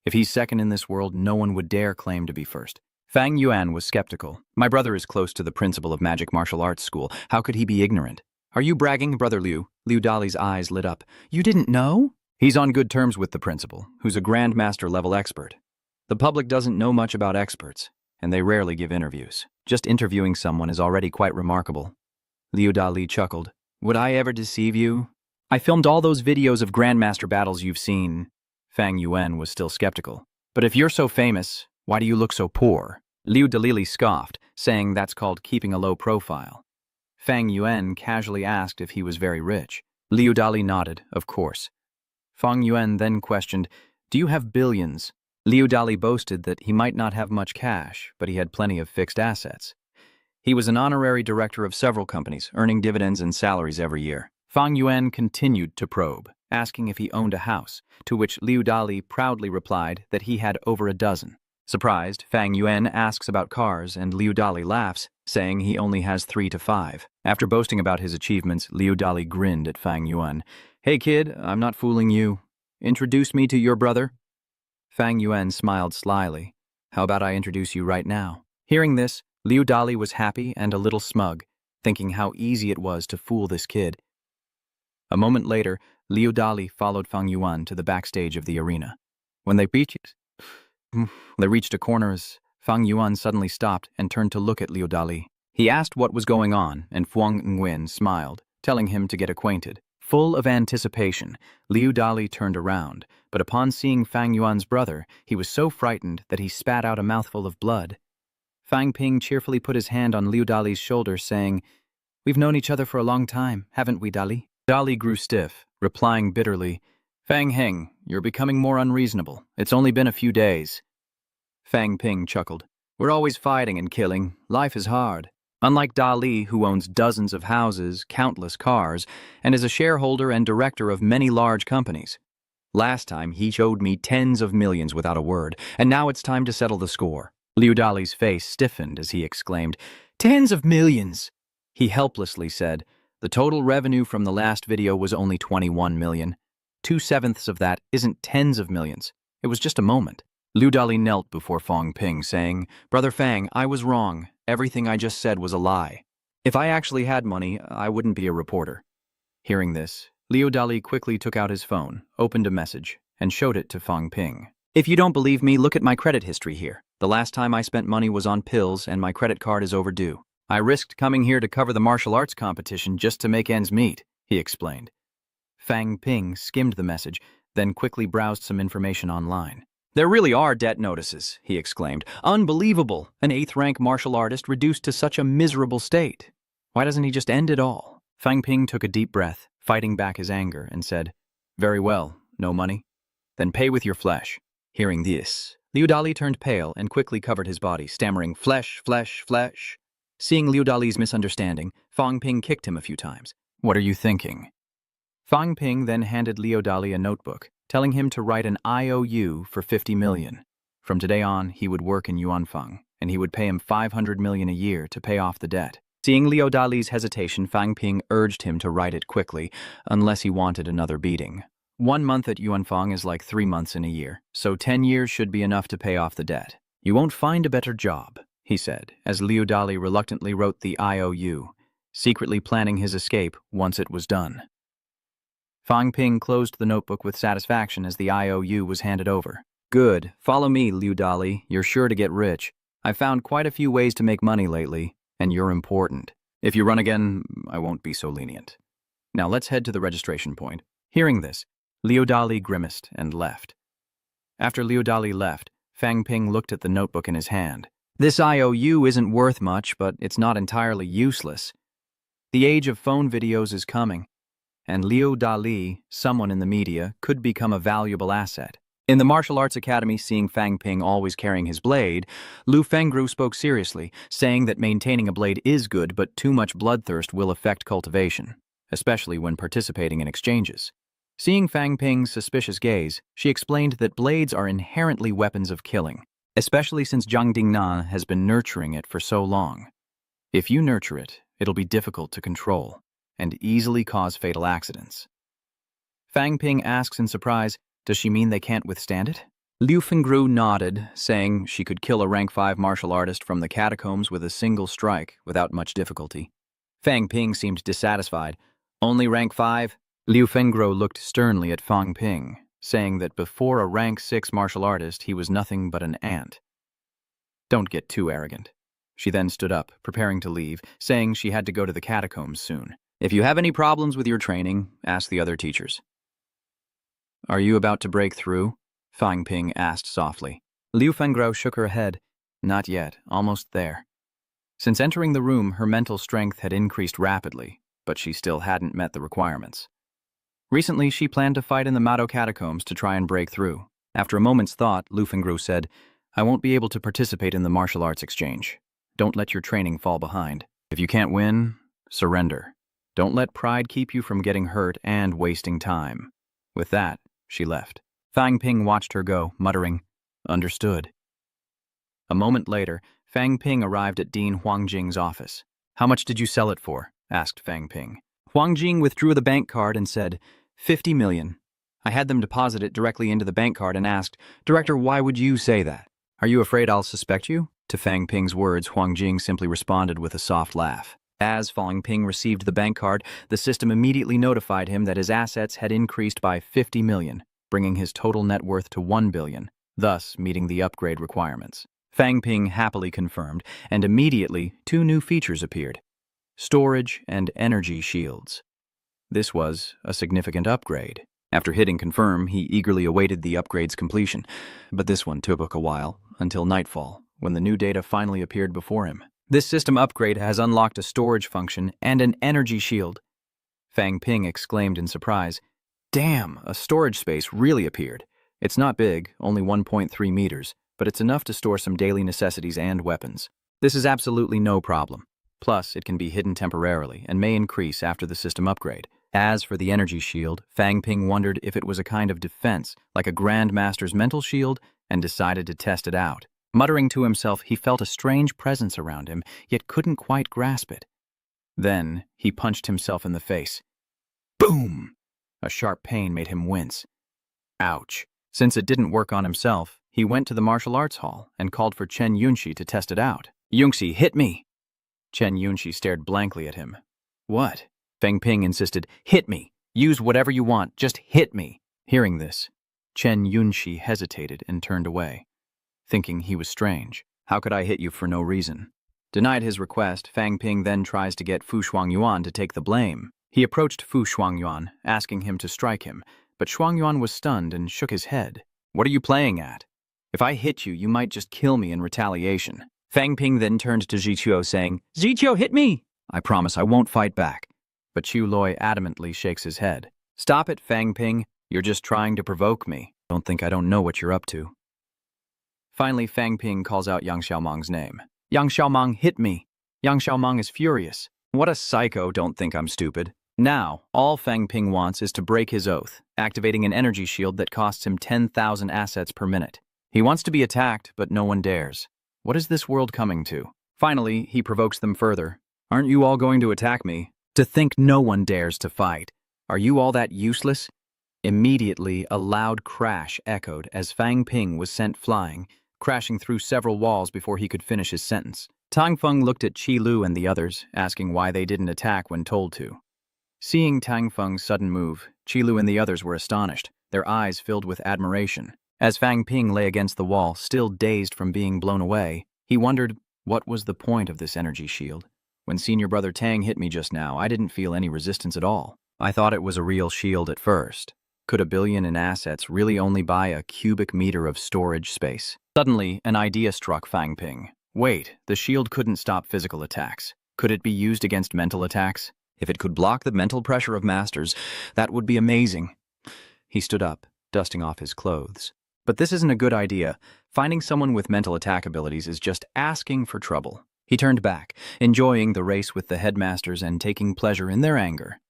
If he's second in this world, no one would dare claim to be first. Fang Yuan was skeptical. My brother is close to the principal of Magic Martial Arts School. How could he be ignorant? Are you bragging, Brother Liu? Liu Dali's eyes lit up. You didn't know? He's on good terms with the principal, who's a Grandmaster-level expert. The public doesn't know much about experts, and they rarely give interviews. Just interviewing someone is already quite remarkable. Liu Dali chuckled. Would I ever deceive you? I filmed all those videos of Grandmaster battles you've seen. Fang Yuan was still skeptical. But if you're so famous, why do you look so poor? Liu Dalili scoffed, saying that's called keeping a low profile. Fang Yuan casually asked if he was very rich. Liu Dali nodded, of course. Fang Yuan then questioned, Do you have billions? Liu Dali boasted that he might not have much cash, but he had plenty of fixed assets. He was an honorary director of several companies, earning dividends and salaries every year. Fang Yuan continued to probe, asking if he owned a house, to which Liu Dali proudly replied that he had over a dozen. Surprised, Fang Yuan asks about cars, and Liu Dali laughs, saying he only has 3 to 5. After boasting about his achievements, Liu Dali grinned at Fang Yuan. Hey kid, I'm not fooling you. Introduce me to your brother. Fang Yuan smiled slyly. How about I introduce you right now? Hearing this, Liu Dali was happy and a little smug, thinking how easy it was to fool this kid. A moment later, Liu Dali followed Fang Yuan to the backstage of the arena. When they reached a corner, Fang Yuan suddenly stopped and turned to look at Liu Dali. He asked what was going on, and Huang Nguyen smiled, telling him to get acquainted. Full of anticipation, Liu Dali turned around, but upon seeing Fang Yuan's brother, he was so frightened that he spat out a mouthful of blood. Fang Ping cheerfully put his hand on Liu Dali's shoulder, saying, "We've known each other for a long time, haven't we, Dali?" Dali grew stiff, replying bitterly, "Fang Heng, you're becoming more unreasonable. It's only been a few days." Fang Ping chuckled. "We're always fighting and killing. Life is hard." Unlike Dali, who owns dozens of houses, countless cars, and is a shareholder and director of many large companies. Last time, he showed me tens of millions without a word, and now it's time to settle the score. Liu Dali's face stiffened as he exclaimed, "Tens of millions!" He helplessly said, "The total revenue from the last video was only 21 million. 2/7 of that isn't tens of millions. It was just a moment." Liu Dali knelt before Fang Ping, saying, "Brother Fang, I was wrong. Everything I just said was a lie. If I actually had money, I wouldn't be a reporter." Hearing this, Liu Dali quickly took out his phone, opened a message, and showed it to Fang Ping. "If you don't believe me, look at my credit history here. The last time I spent money was on pills, and my credit card is overdue. I risked coming here to cover the martial arts competition just to make ends meet," he explained. Fang Ping skimmed the message, then quickly browsed some information online. "There really are debt notices," he exclaimed. "Unbelievable! An 8th-rank martial artist reduced to such a miserable state. Why doesn't he just end it all?" Fang Ping took a deep breath, fighting back his anger, and said, "Very well, no money? Then pay with your flesh." Hearing this, Liu Dali turned pale and quickly covered his body, stammering, "Flesh, flesh, flesh." Seeing Liu Dali's misunderstanding, Fang Ping kicked him a few times. "What are you thinking?" Fang Ping then handed Liu Dali a notebook, telling him to write an IOU for 50 million. From today on, he would work in Yuanfeng, and he would pay him 500 million a year to pay off the debt. Seeing Liu Dali's hesitation, Fang Ping urged him to write it quickly, unless he wanted another beating. 1 month at Yuanfeng is like 3 months in a year, so 10 years should be enough to pay off the debt. "You won't find a better job," he said, as Liu Dali reluctantly wrote the IOU, secretly planning his escape once it was done. Fang Ping closed the notebook with satisfaction as the IOU was handed over. "Good. Follow me, Liu Dali. You're sure to get rich. I've found quite a few ways to make money lately, and you're important. If you run again, I won't be so lenient. Now let's head to the registration point." Hearing this, Liu Dali grimaced and left. After Liu Dali left, Fang Ping looked at the notebook in his hand. "This IOU isn't worth much, but it's not entirely useless. The age of phone videos is coming, and Liu Dali, someone in the media, could become a valuable asset." In the martial arts academy, seeing Fang Ping always carrying his blade, Lu Fengru spoke seriously, saying that maintaining a blade is good, but too much bloodthirst will affect cultivation, especially when participating in exchanges. Seeing Fang Ping's suspicious gaze, she explained that blades are inherently weapons of killing, especially since Zhang Dingnan has been nurturing it for so long. If you nurture it, it'll be difficult to control and easily cause fatal accidents. Fang Ping asks in surprise, "Does she mean they can't withstand it?" Liu Fengru nodded, saying she could kill a rank 5 martial artist from the catacombs with a single strike without much difficulty. Fang Ping seemed dissatisfied. "Only rank 5? Liu Fengru looked sternly at Fang Ping, saying that before a rank 6 martial artist, he was nothing but an ant. "Don't get too arrogant." She then stood up, preparing to leave, saying she had to go to the catacombs soon. "If you have any problems with your training, ask the other teachers." "Are you about to break through?" Fang Ping asked softly. Liu Fengru shook her head. "Not yet, almost there." Since entering the room, her mental strength had increased rapidly, but she still hadn't met the requirements. Recently, she planned to fight in the Mado catacombs to try and break through. After a moment's thought, Lu Fengru said, "I won't be able to participate in the martial arts exchange. Don't let your training fall behind. If you can't win, surrender. Don't let pride keep you from getting hurt and wasting time." With that, she left. Fang Ping watched her go, muttering, "Understood." A moment later, Fang Ping arrived at Dean Huang Jing's office. "How much did you sell it for?" asked Fang Ping. Huang Jing withdrew the bank card and said, 50 million. I had them deposit it directly into the bank card and asked, "Director, why would you say that? Are you afraid I'll suspect you?" To Fang Ping's words, Huang Jing simply responded with a soft laugh. As Fang Ping received the bank card, the system immediately notified him that his assets had increased by 50 million, bringing his total net worth to 1 billion, thus meeting the upgrade requirements. Fang Ping happily confirmed, and immediately 2 new features appeared: storage and energy shields. This was a significant upgrade. After hitting confirm, he eagerly awaited the upgrade's completion, but this one took a while, until nightfall, when the new data finally appeared before him. This system upgrade has unlocked a storage function and an energy shield. Fang Ping exclaimed in surprise. Damn, a storage space really appeared. It's not big, only 1.3 meters, but it's enough to store some daily necessities and weapons. This is absolutely no problem. Plus, it can be hidden temporarily and may increase after the system upgrade. As for the energy shield, Fang Ping wondered if it was a kind of defense, like a Grandmaster's mental shield, and decided to test it out. Muttering to himself, he felt a strange presence around him, yet couldn't quite grasp it. Then, he punched himself in the face. Boom! A sharp pain made him wince. Ouch. Since it didn't work on himself, he went to the martial arts hall and called for Chen Yunxi to test it out. Yunxi, hit me! Chen Yunxi stared blankly at him. What? Fang Ping insisted. Hit me! Use whatever you want, just hit me! Hearing this, Chen Yunxi hesitated and turned away, thinking he was strange. How could I hit you for no reason? Denied his request, Fang Ping then tries to get Fu Shuangyuan to take the blame. He approached Fu Shuangyuan, asking him to strike him, but Shuangyuan was stunned and shook his head. What are you playing at? If I hit you, you might just kill me in retaliation. Fang Ping then turned to Ziqiu, saying, Ziqiu, hit me! I promise I won't fight back. But Chu Loi adamantly shakes his head. Stop it, Fang Ping. You're just trying to provoke me. Don't think I don't know what you're up to. Finally, Fang Ping calls out Yang Xiaomang's name. Yang Xiaomang, hit me. Yang Xiaomang is furious. What a psycho, don't think I'm stupid. Now, all Fang Ping wants is to break his oath, activating an energy shield that costs him 10,000 assets per minute. He wants to be attacked, but no one dares. What is this world coming to? Finally, he provokes them further. Aren't you all going to attack me? To think no one dares to fight. Are you all that useless? Immediately, a loud crash echoed as Fang Ping was sent flying, crashing through several walls before he could finish his sentence. Tang Feng looked at Qi Lu and the others, asking why they didn't attack when told to. Seeing Tang Feng's sudden move, Qi Lu and the others were astonished, their eyes filled with admiration. As Fang Ping lay against the wall, still dazed from being blown away, he wondered what was the point of this energy shield. When senior brother Tang hit me just now, I didn't feel any resistance at all. I thought it was a real shield at first. Could 1 billion in assets really only buy a cubic meter of storage space? Suddenly, an idea struck Fang Ping. Wait, the shield couldn't stop physical attacks. Could it be used against mental attacks? If it could block the mental pressure of masters, that would be amazing. He stood up, dusting off his clothes. But this isn't a good idea. Finding someone with mental attack abilities is just asking for trouble. He turned back, enjoying the race with the headmasters and taking pleasure in their anger.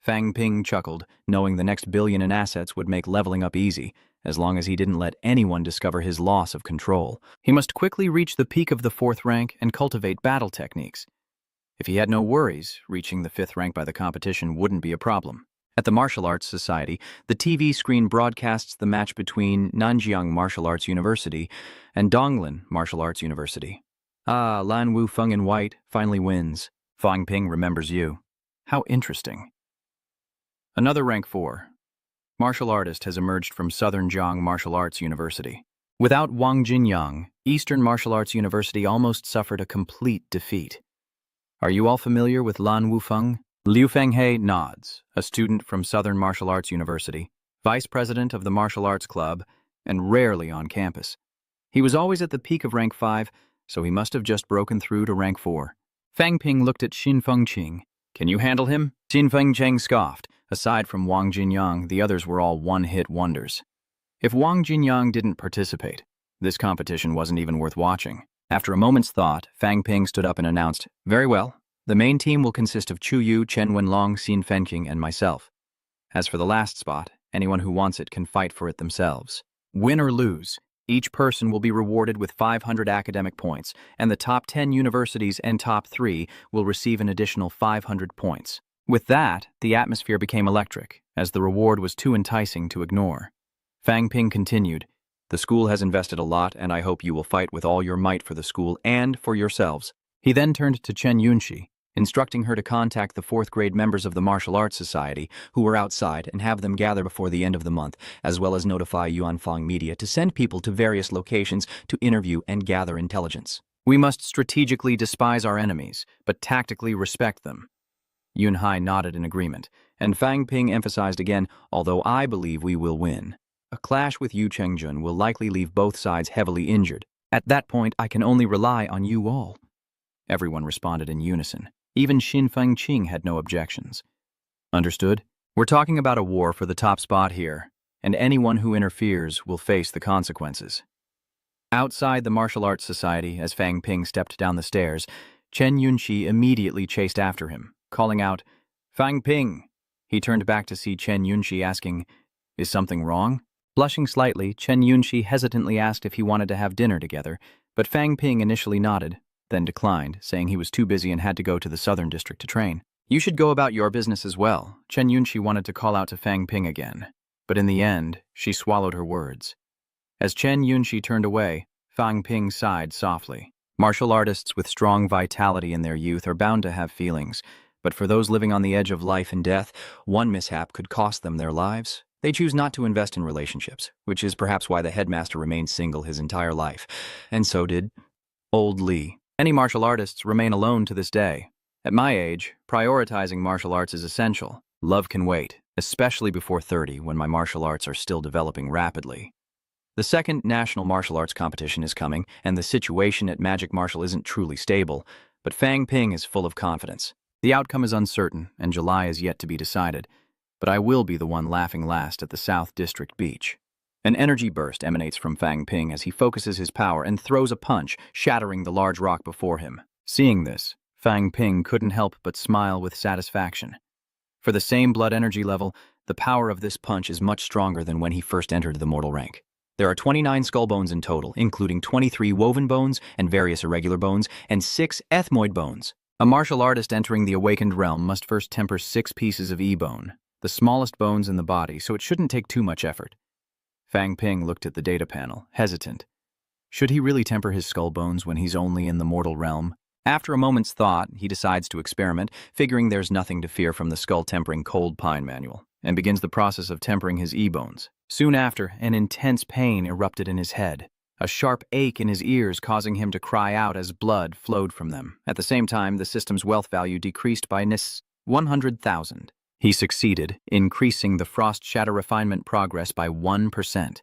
Fang Ping chuckled, knowing the next 1 billion in assets would make leveling up easy, as long as he didn't let anyone discover his loss of control. He must quickly reach the peak of the 4th rank and cultivate battle techniques. If he had no worries, reaching the 5th rank by the competition wouldn't be a problem. At the Martial Arts Society, the TV screen broadcasts the match between Nanjiang Martial Arts University and Donglin Martial Arts University. Ah, Lan Wufeng in white finally wins. Fang Ping remembers you. How interesting. Another rank 4. Martial artist has emerged from Southern Jiang Martial Arts University. Without Wang Jinyang, Eastern Martial Arts University almost suffered a complete defeat. Are you all familiar with Lan Wufeng? Liu Fenghe nods, a student from Southern Martial Arts University, vice president of the Martial Arts Club, and rarely on campus. He was always at the peak of rank 5, so he must have just broken through to rank 4. Fang Ping looked at Xin Fengqing. Can you handle him? Xin Fengqing scoffed. Aside from Wang Jinyang, the others were all one-hit wonders. If Wang Jinyang didn't participate, this competition wasn't even worth watching. After a moment's thought, Fang Ping stood up and announced, Very well. The main team will consist of Chu Yu, Chen Wenlong, Xin Fenqing, and myself. As for the last spot, anyone who wants it can fight for it themselves. Win or lose, each person will be rewarded with 500 academic points, and the top 10 universities and top 3 will receive an additional 500 points. With that, the atmosphere became electric, as the reward was too enticing to ignore. Fang Ping continued, The school has invested a lot, and I hope you will fight with all your might for the school and for yourselves. He then turned to Chen Yunxi, instructing her to contact the 4th grade members of the Martial Arts Society who were outside and have them gather before the end of the month, as well as notify Yuanfang Media to send people to various locations to interview and gather intelligence. We must strategically despise our enemies, but tactically respect them. Yunhai nodded in agreement, And Fang Ping emphasized again, although I believe we will win. A clash with Yu Chengjun will likely leave both sides heavily injured. At that point, I can only rely on you all. Everyone responded in unison. Even Xin Fengqing had no objections. Understood? We're talking about a war for the top spot here, and anyone who interferes will face the consequences. Outside the martial arts society, as Fang Ping stepped down the stairs, Chen Yunxi immediately chased after him, calling out, "Fang Ping!" He turned back to see Chen Yunxi asking, "Is something wrong?" Blushing slightly, Chen Yunxi hesitantly asked if he wanted to have dinner together, but Fang Ping initially nodded, then declined, saying he was too busy and had to go to the southern district to train. "You should go about your business as well." Chen Yunxi wanted to call out to Fang Ping again, but in the end, she swallowed her words. As Chen Yunxi turned away, Fang Ping sighed softly. Martial artists with strong vitality in their youth are bound to have feelings, but for those living on the edge of life and death, one mishap could cost them their lives. They choose not to invest in relationships, which is perhaps why the headmaster remained single his entire life. And so did old Li. Many martial artists remain alone to this day. At my age, prioritizing martial arts is essential. Love can wait, especially before 30 when my martial arts are still developing rapidly. The second national martial arts competition is coming, and the situation at Magic Martial isn't truly stable, but Fang Ping is full of confidence. The outcome is uncertain, and July is yet to be decided, but I will be the one laughing last at the South District Beach. An energy burst emanates from Fang Ping as he focuses his power and throws a punch, shattering the large rock before him. Seeing this, Fang Ping couldn't help but smile with satisfaction. For the same blood energy level, the power of this punch is much stronger than when he first entered the mortal rank. There are 29 skull bones in total, including 23 woven bones and various irregular bones, and 6 ethmoid bones. A martial artist entering the awakened realm must first temper 6 pieces of E-bone, the smallest bones in the body, so it shouldn't take too much effort. Fang Ping looked at the data panel, hesitant. Should he really temper his skull bones when he's only in the mortal realm? After a moment's thought, he decides to experiment, figuring there's nothing to fear from the skull tempering cold pine manual, and begins the process of tempering his E-bones. Soon after, an intense pain erupted in his head, a sharp ache in his ears causing him to cry out as blood flowed from them. At the same time, the system's wealth value decreased by 100,000. He succeeded, increasing the frost shatter refinement progress by 1%.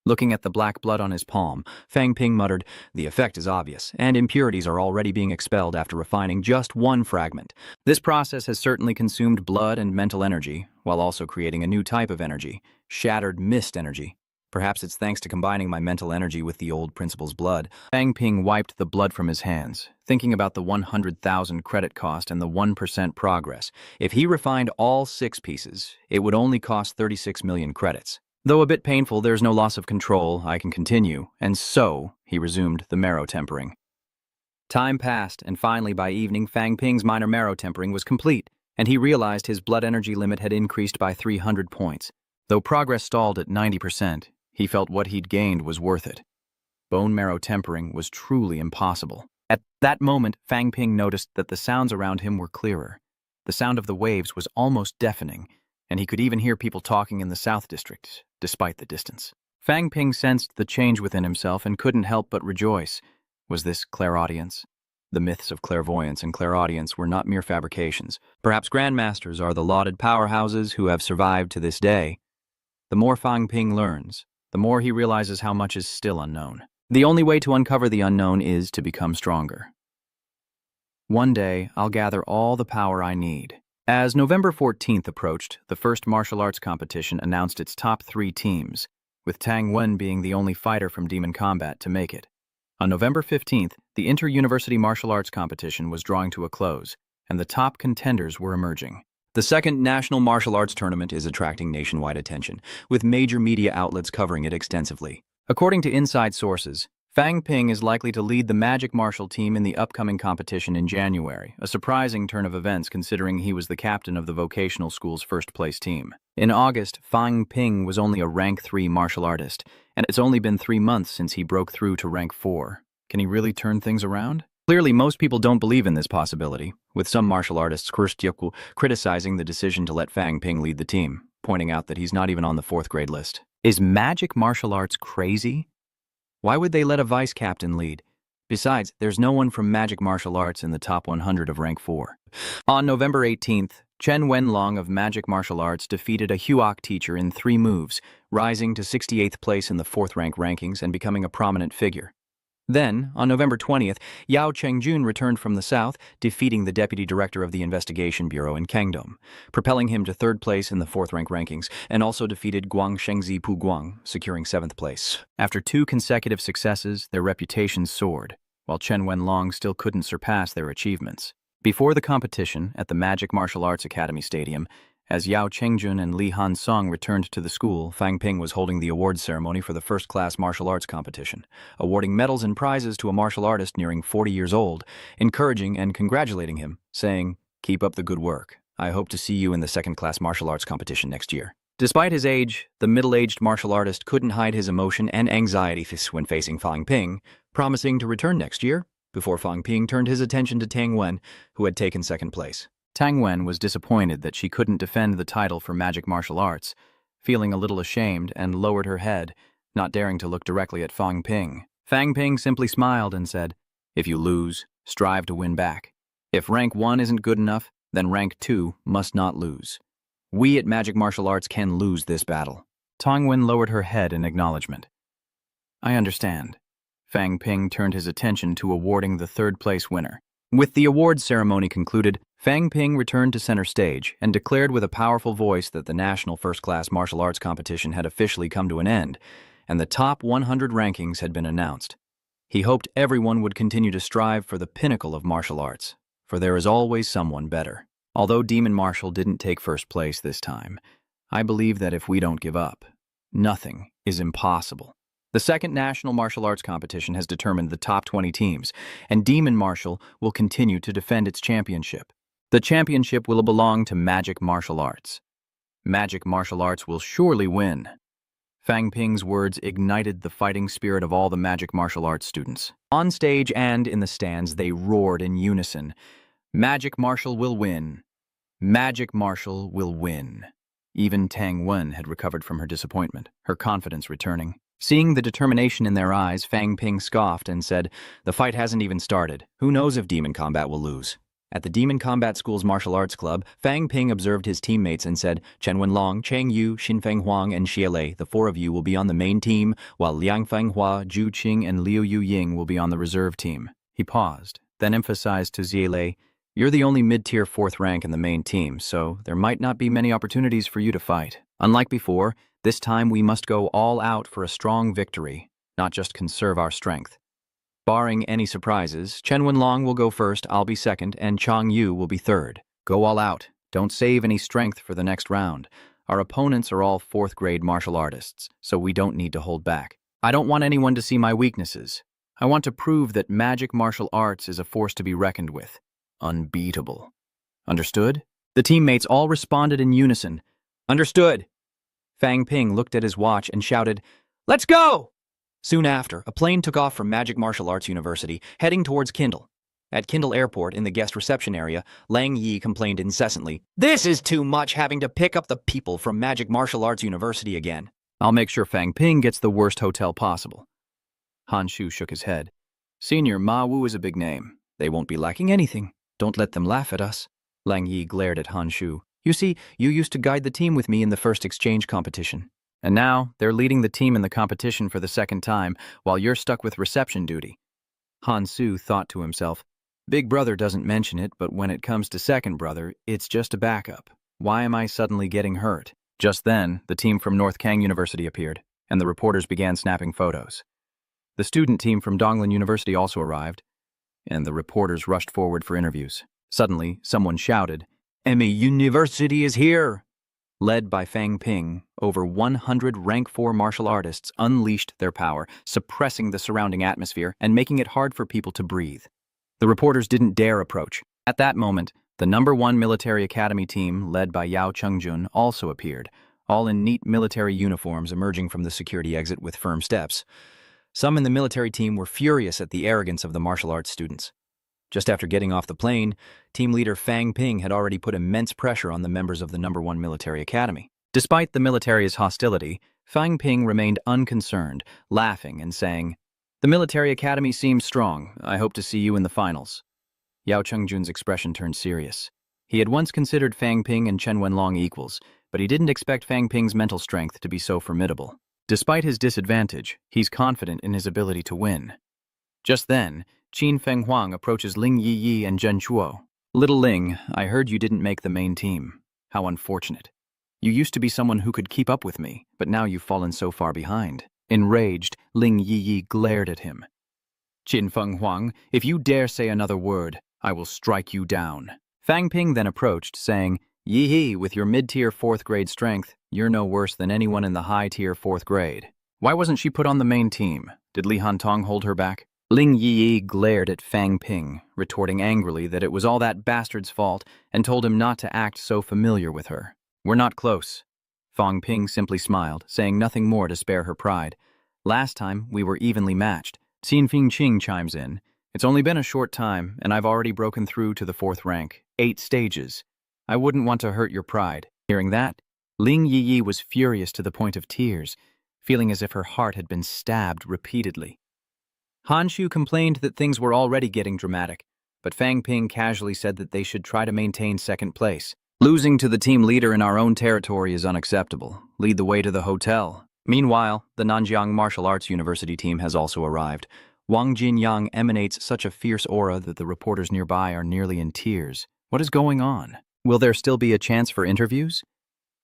Looking at the black blood on his palm, Fang Ping muttered, "The effect is obvious, and impurities are already being expelled after refining just one fragment. This process has certainly consumed blood and mental energy, while also creating a new type of energy, shattered mist energy. Perhaps it's thanks to combining my mental energy with the old principal's blood." Fang Ping wiped the blood from his hands, thinking about the 100,000 credit cost and the 1% progress. If he refined all 6 pieces, it would only cost 36 million credits. Though a bit painful, there's no loss of control, I can continue, and so, he resumed the marrow tempering. Time passed, and finally by evening, Fang Ping's minor marrow tempering was complete, and he realized his blood energy limit had increased by 300 points. Though progress stalled at 90%, he felt what he'd gained was worth it. Bone marrow tempering was truly impossible. At that moment, Fang Ping noticed that the sounds around him were clearer. The sound of the waves was almost deafening, and he could even hear people talking in the South District, despite the distance. Fang Ping sensed the change within himself and couldn't help but rejoice. Was this clairaudience? The myths of clairvoyance and clairaudience were not mere fabrications. Perhaps grandmasters are the lauded powerhouses who have survived to this day. The more Fang Ping learns, the more he realizes how much is still unknown. The only way to uncover the unknown is to become stronger. One day, I'll gather all the power I need. As November 14th approached, the first martial arts competition announced its top 3 teams, with Tang Wen being the only fighter from Demon Combat to make it. On November 15th, the inter-university martial arts competition was drawing to a close, and the top contenders were emerging. The second national martial arts tournament is attracting nationwide attention, with major media outlets covering it extensively. According to inside sources, Fang Ping is likely to lead the Magic Martial team in the upcoming competition in January, a surprising turn of events considering he was the captain of the vocational school's first-place team. In August, Fang Ping was only a rank 3 martial artist, and it's only been 3 months since he broke through to rank 4. Can he really turn things around? Clearly, most people don't believe in this possibility, with some martial artists criticizing the decision to let Fang Ping lead the team, pointing out that he's not even on the 4th grade list. Is magic martial arts crazy? Why would they let a vice captain lead? Besides, there's no one from Magic Martial Arts in the top 100 of rank 4. On November 18th, Chen Wenlong of Magic Martial Arts defeated a Huok teacher in 3 moves, rising to 68th place in the 4th rank rankings and becoming a prominent figure. Then, on November 20th, Yao Chengjun returned from the south, defeating the deputy director of the Investigation Bureau in Kangdom, propelling him to 3rd place in the 4th rank rankings, and also defeated Guang Shengzi Pu Guang, securing 7th place. After 2 consecutive successes, their reputations soared, while Chen Wenlong still couldn't surpass their achievements. Before the competition, at the Magic Martial Arts Academy Stadium, as Yao Chengjun and Li Han-song returned to the school, Fang Ping was holding the awards ceremony for the first-class martial arts competition, awarding medals and prizes to a martial artist nearing 40 years old, encouraging and congratulating him, saying, "Keep up the good work. I hope to see you in the second-class martial arts competition next year." Despite his age, the middle-aged martial artist couldn't hide his emotion and anxiety when facing Fang Ping, promising to return next year, before Fang Ping turned his attention to Tang Wen, who had taken 2nd place. Tang Wen was disappointed that she couldn't defend the title for magic martial arts, feeling a little ashamed and lowered her head, not daring to look directly at Fang Ping. Fang Ping simply smiled and said, "If you lose, strive to win back. If rank 1 isn't good enough, then rank 2 must not lose. We at Magic Martial Arts can lose this battle." Tang Wen lowered her head in acknowledgement. "I understand." Fang Ping turned his attention to awarding the 3rd place winner. With the awards ceremony concluded, Fang Ping returned to center stage and declared with a powerful voice that the National First-Class Martial Arts Competition had officially come to an end, and the top 100 rankings had been announced. He hoped everyone would continue to strive for the pinnacle of martial arts, for there is always someone better. Although Demon Marshall didn't take 1st place this time, I believe that if we don't give up, nothing is impossible. The 2nd National Martial Arts Competition has determined the top 20 teams, and Demon Marshall will continue to defend its championship. The championship will belong to Magic Martial Arts. Magic Martial Arts will surely win. Fang Ping's words ignited the fighting spirit of all the Magic Martial Arts students. On stage and in the stands, they roared in unison, "Magic Martial will win! Magic Martial will win!" Even Tang Wen had recovered from her disappointment, her confidence returning. Seeing the determination in their eyes, Fang Ping scoffed and said, "The fight hasn't even started. Who knows if Demon Combat will lose?" At the Demon Combat School's martial arts club, Fang Ping observed his teammates and said, "Chen Wenlong, Chang Yu, Xin Feng Huang, and Xie Lei, the 4 of you will be on the main team, while Liang Fenghua, Zhu Qing, and Liu Yu Ying will be on the reserve team." He paused, then emphasized to Xie Lei, "You're the only mid-tier 4th rank in the main team, so there might not be many opportunities for you to fight. Unlike before, this time we must go all out for a strong victory, not just conserve our strength. Barring any surprises, Chen Wenlong will go first, I'll be 2nd, and Chang Yu will be 3rd. Go all out. Don't save any strength for the next round. Our opponents are all 4th grade martial artists, so we don't need to hold back. I don't want anyone to see my weaknesses. I want to prove that magic martial arts is a force to be reckoned with. Unbeatable. Understood?" The teammates all responded in unison. "Understood." Fang Ping looked at his watch and shouted, "Let's go!" Soon after, a plane took off from Magic Martial Arts University, heading towards Kindle. At Kindle Airport, in the guest reception area, Lang Yi complained incessantly, "This is too much, having to pick up the people from Magic Martial Arts University again." "I'll make sure Fang Ping gets the worst hotel possible." Han Shu shook his head. "Senior Ma Wu is a big name. They won't be lacking anything. Don't let them laugh at us." Lang Yi glared at Han Shu. "You see, you used to guide the team with me in the first exchange competition. And now, they're leading the team in the competition for the 2nd time, while you're stuck with reception duty." Han Shu thought to himself, "Big brother doesn't mention it, but when it comes to 2nd brother, it's just a backup. Why am I suddenly getting hurt?" Just then, the team from North Kang University appeared, and the reporters began snapping photos. The student team from Donglin University also arrived, and the reporters rushed forward for interviews. Suddenly, someone shouted, "Emmy University is here!" Led by Fang Ping, over 100 rank 4 martial artists unleashed their power, suppressing the surrounding atmosphere and making it hard for people to breathe. The reporters didn't dare approach. At that moment, the number 1 military academy team, led by Yao Chengjun, also appeared, all in neat military uniforms emerging from the security exit with firm steps. Some in the military team were furious at the arrogance of the martial arts students. Just after getting off the plane, team leader Fang Ping had already put immense pressure on the members of the number 1 military academy. Despite the military's hostility, Fang Ping remained unconcerned, laughing and saying, "The military academy seems strong. I hope to see you in the finals." Yao Chengjun's expression turned serious. He had once considered Fang Ping and Chen Wenlong equals, but he didn't expect Fang Ping's mental strength to be so formidable. Despite his disadvantage, he's confident in his ability to win. Just then, Qin Feng Huang approaches Ling Yi and Zhen Chuo. Little Ling, I heard you didn't make the main team. How unfortunate. You used to be someone who could keep up with me, but now you've fallen so far behind. Enraged, Ling Yi glared at him. Qin Feng Huang, if you dare say another word, I will strike you down. Fang Ping then approached, saying, Yi, with your mid-tier 4th grade strength, you're no worse than anyone in the high-tier 4th grade. Why wasn't she put on the main team? Did Li Hantong hold her back? Ling Yi glared at Fang Ping, retorting angrily that it was all that bastard's fault, and told him not to act so familiar with her. We're not close. Fang Ping simply smiled, saying nothing more to spare her pride. Last time, we were evenly matched. Xin Fingqing chimes in. It's only been a short time, and I've already broken through to the 4th rank. 8 stages. I wouldn't want to hurt your pride. Hearing that, Ling Yi was furious to the point of tears, feeling as if her heart had been stabbed repeatedly. Han Shu complained that things were already getting dramatic, but Fang Ping casually said that they should try to maintain 2nd place. Losing to the team leader in our own territory is unacceptable. Lead the way to the hotel. Meanwhile, the Nanjiang Martial Arts University team has also arrived. Wang Jinyang emanates such a fierce aura that the reporters nearby are nearly in tears. What is going on? Will there still be a chance for interviews?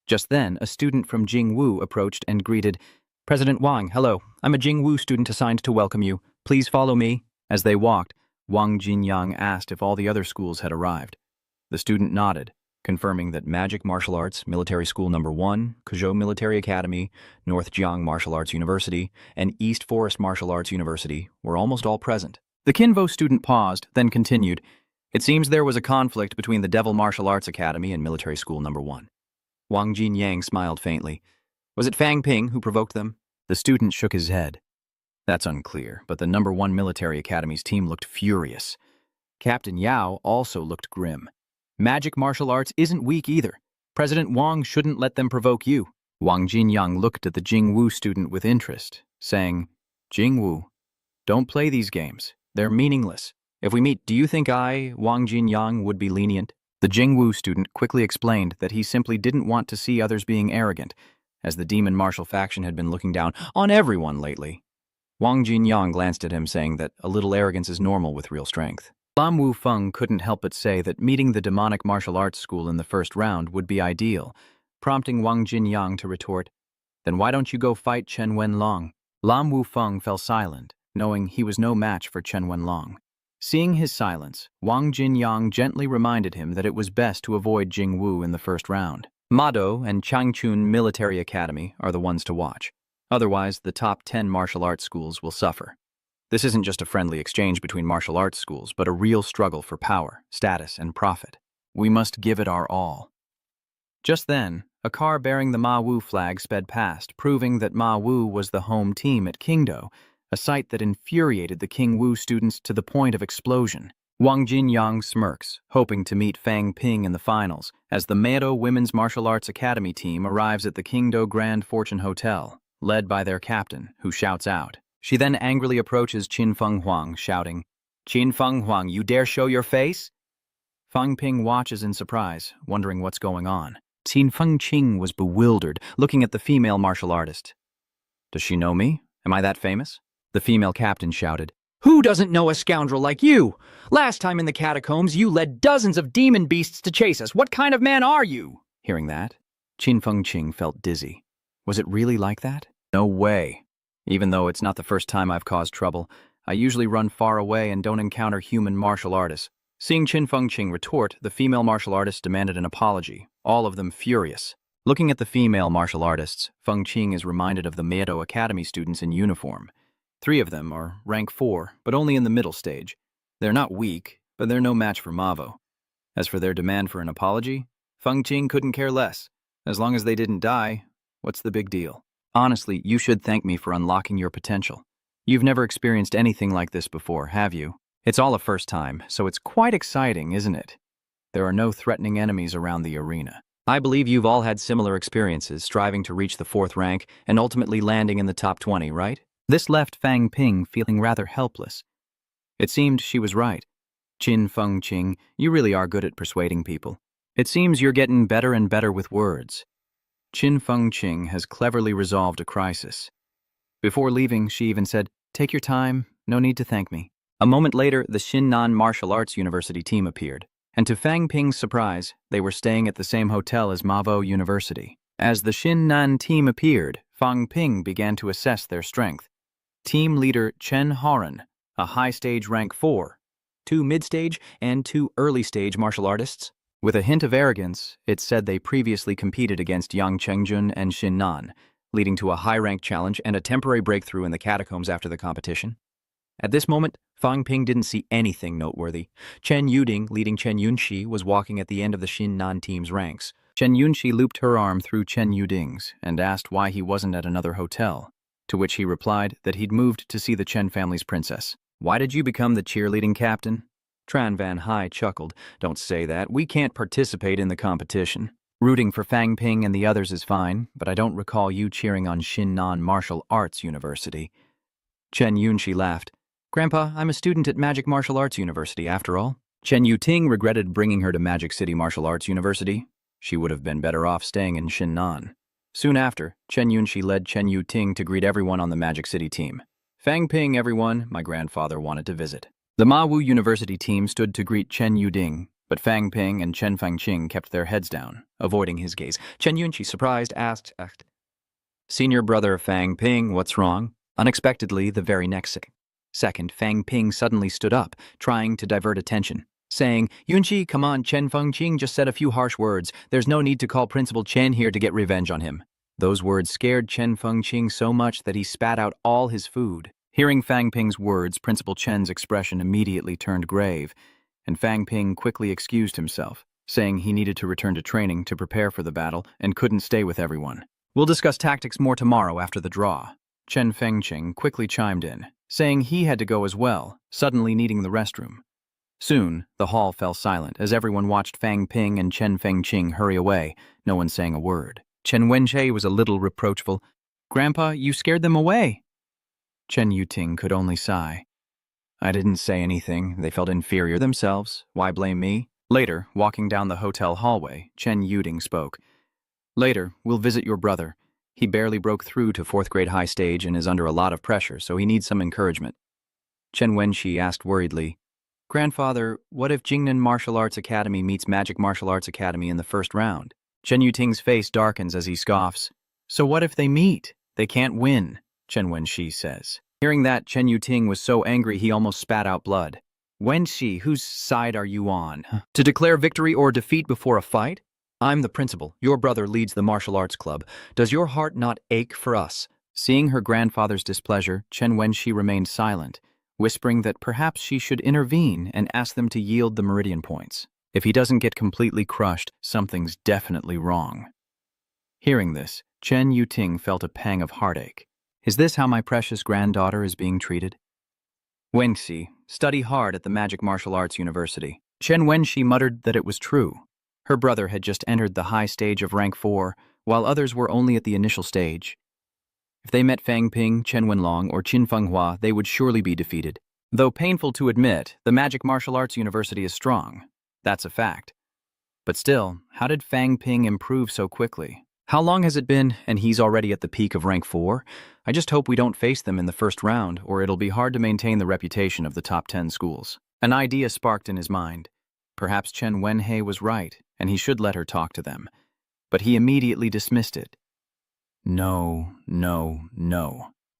Just then, a student from Jingwu approached and greeted, President Wang, hello. I'm a Jingwu student assigned to welcome you. Please follow me. As they walked, Wang Jinyang asked if all the other schools had arrived. The student nodded, confirming that Magic Martial Arts Military School No. 1, Kuzhou Military Academy, North Jiang Martial Arts University, and East Forest Martial Arts University were almost all present. The Kinvo student paused, then continued, It seems there was a conflict between the Devil Martial Arts Academy and Military School No. 1. Wang Jinyang smiled faintly. Was it Fang Ping who provoked them? The student shook his head. That's unclear, but the No. 1 Military Academy's team looked furious. Captain Yao also looked grim. Magic martial arts isn't weak either. President Wang shouldn't let them provoke you. Wang Jinyang looked at the Jingwu student with interest, saying, Jingwu, don't play these games. They're meaningless. If we meet, do you think I, Wang Jinyang, would be lenient? The Jingwu student quickly explained that he simply didn't want to see others being arrogant, as the demon martial faction had been looking down on everyone lately. Wang Jinyang glanced at him, saying that a little arrogance is normal with real strength. Lam Wufeng couldn't help but say that meeting the demonic martial arts school in the first round would be ideal, prompting Wang Jinyang to retort, Then why don't you go fight Chen Wenlong? Lam Wufeng fell silent, knowing he was no match for Chen Wenlong. Seeing his silence, Wang Jinyang gently reminded him that it was best to avoid Jingwu in the first round. Mado and Changchun Military Academy are the ones to watch. Otherwise, the top 10 martial arts schools will suffer. This isn't just a friendly exchange between martial arts schools, but a real struggle for power, status, and profit. We must give it our all. Just then, a car bearing the Ma Wu flag sped past, proving that Ma Wu was the home team at Qingdao, a sight that infuriated the King Wu students to the point of explosion. Wang Jinyang smirks, hoping to meet Fang Ping in the finals, as the Mado Women's Martial Arts Academy team arrives at the Qingdao Grand Fortune Hotel, led by their captain, who shouts out. She then angrily approaches Qin Feng Huang, shouting, Qin Feng Huang, you dare show your face? Fang Ping watches in surprise, wondering what's going on. Qin Fengqing was bewildered, looking at the female martial artist. Does she know me? Am I that famous? The female captain shouted, Who doesn't know a scoundrel like you? Last time in the catacombs, you led dozens of demon beasts to chase us. What kind of man are you? Hearing that, Qin Fengqing felt dizzy. Was it really like that? No way. Even though it's not the first time I've caused trouble, I usually run far away and don't encounter human martial artists. Seeing Qin Fengqing retort, the female martial artist demanded an apology, all of them furious. Looking at the female martial artists, Fengqing is reminded of the Mado Academy students in uniform. 3 of them are rank 4, but only in the middle stage. They're not weak, but they're no match for Mavo. As for their demand for an apology, Fengqing couldn't care less. As long as they didn't die, what's the big deal? Honestly, you should thank me for unlocking your potential. You've never experienced anything like this before, have you? It's all a first time, so it's quite exciting, isn't it? There are no threatening enemies around the arena. I believe you've all had similar experiences, striving to reach the 4th rank and ultimately landing in the top 20, right? This left Fang Ping feeling rather helpless. It seemed she was right. Qin Fengqing, you really are good at persuading people. It seems you're getting better and better with words. Qin Fengqing has cleverly resolved a crisis. Before leaving, she even said, "Take your time, no need to thank me." A moment later, the Xinnan Martial Arts University team appeared, and to Fang Ping's surprise, they were staying at the same hotel as Mavo University. As the Xinnan team appeared, Fang Ping began to assess their strength. Team leader Chen Horan, a high-stage rank 4, 2 mid-stage and 2 early-stage martial artists. With a hint of arrogance, it said they previously competed against Yang Chengjun and Xinnan, leading to a high-rank challenge and a temporary breakthrough in the catacombs after the competition. At this moment, Fang Ping didn't see anything noteworthy. Chen Yuding, leading Chen Yunxi, was walking at the end of the Xinnan team's ranks. Chen Yunxi looped her arm through Chen Yuding's and asked why he wasn't at another hotel, to which he replied that he'd moved to see the Chen family's princess. "Why did you become the cheerleading captain?" Tran Van Hai chuckled. "Don't say that. We can't participate in the competition. Rooting for Fang Ping and the others is fine, but I don't recall you cheering on Xinnan Martial Arts University." Chen Yunxi laughed. "Grandpa, I'm a student at Magic Martial Arts University, after all." Chen Yuting regretted bringing her to Magic City Martial Arts University. She would have been better off staying in Xinnan. Soon after, Chen Yunxi led Chen Yuting to greet everyone on the Magic City team. "Fang Ping, everyone, my grandfather wanted to visit." The Mawu University team stood to greet Chen Yuding, but Fang Ping and Chen Fengqing kept their heads down, avoiding his gaze. Chen Yunxi, surprised, asked, "Senior brother Fang Ping, what's wrong?" Unexpectedly, the very next second, Fang Ping suddenly stood up, trying to divert attention, saying, "Yunxi, come on, Chen Fengqing just said a few harsh words. There's no need to call Principal Chen here to get revenge on him." Those words scared Chen Fengqing so much that he spat out all his food. Hearing Fang Ping's words, Principal Chen's expression immediately turned grave, and Fang Ping quickly excused himself, saying he needed to return to training to prepare for the battle and couldn't stay with everyone. "We'll discuss tactics more tomorrow after the draw." Chen Fengqing quickly chimed in, saying he had to go as well, suddenly needing the restroom. Soon, the hall fell silent as everyone watched Fang Ping and Chen Fengqing hurry away, no one saying a word. Chen Wenxie was a little reproachful. "Grandpa, you scared them away." Chen Yuting could only sigh. "I didn't say anything. They felt inferior themselves. Why blame me?" Later, walking down the hotel hallway, Chen Yuting spoke. "Later, we'll visit your brother. He barely broke through to 4th grade high stage and is under a lot of pressure, so he needs some encouragement." Chen Wenxi asked worriedly, "Grandfather, what if Jingnan Martial Arts Academy meets Magic Martial Arts Academy in the first round?" Chen Yuting's face darkens as he scoffs. "So what if they meet? They can't win," Chen Wenxi says. Hearing that, Chen Yuting was so angry he almost spat out blood. "Wenxi, whose side are you on? To declare victory or defeat before a fight? I'm the principal. Your brother leads the martial arts club. Does your heart not ache for us?" Seeing her grandfather's displeasure, Chen Wenxi remained silent, whispering that perhaps she should intervene and ask them to yield the meridian points. If he doesn't get completely crushed, something's definitely wrong. Hearing this, Chen Yuting felt a pang of heartache. Is this how my precious granddaughter is being treated? "Wenxi, study hard at the Magic Martial Arts University." Chen Wenxi muttered that it was true. Her brother had just entered the high stage of rank 4, while others were only at the initial stage. If they met Fang Ping, Chen Wenlong, or Qin Fenghua, they would surely be defeated. Though painful to admit, the Magic Martial Arts University is strong. That's a fact. But still, how did Fang Ping improve so quickly? How long has it been, and he's already at the peak of rank 4? I just hope we don't face them in the first round, or it'll be hard to maintain the reputation of the top 10 schools. An idea sparked in his mind. Perhaps Chen Wenhei was right, and he should let her talk to them. But he immediately dismissed it. No.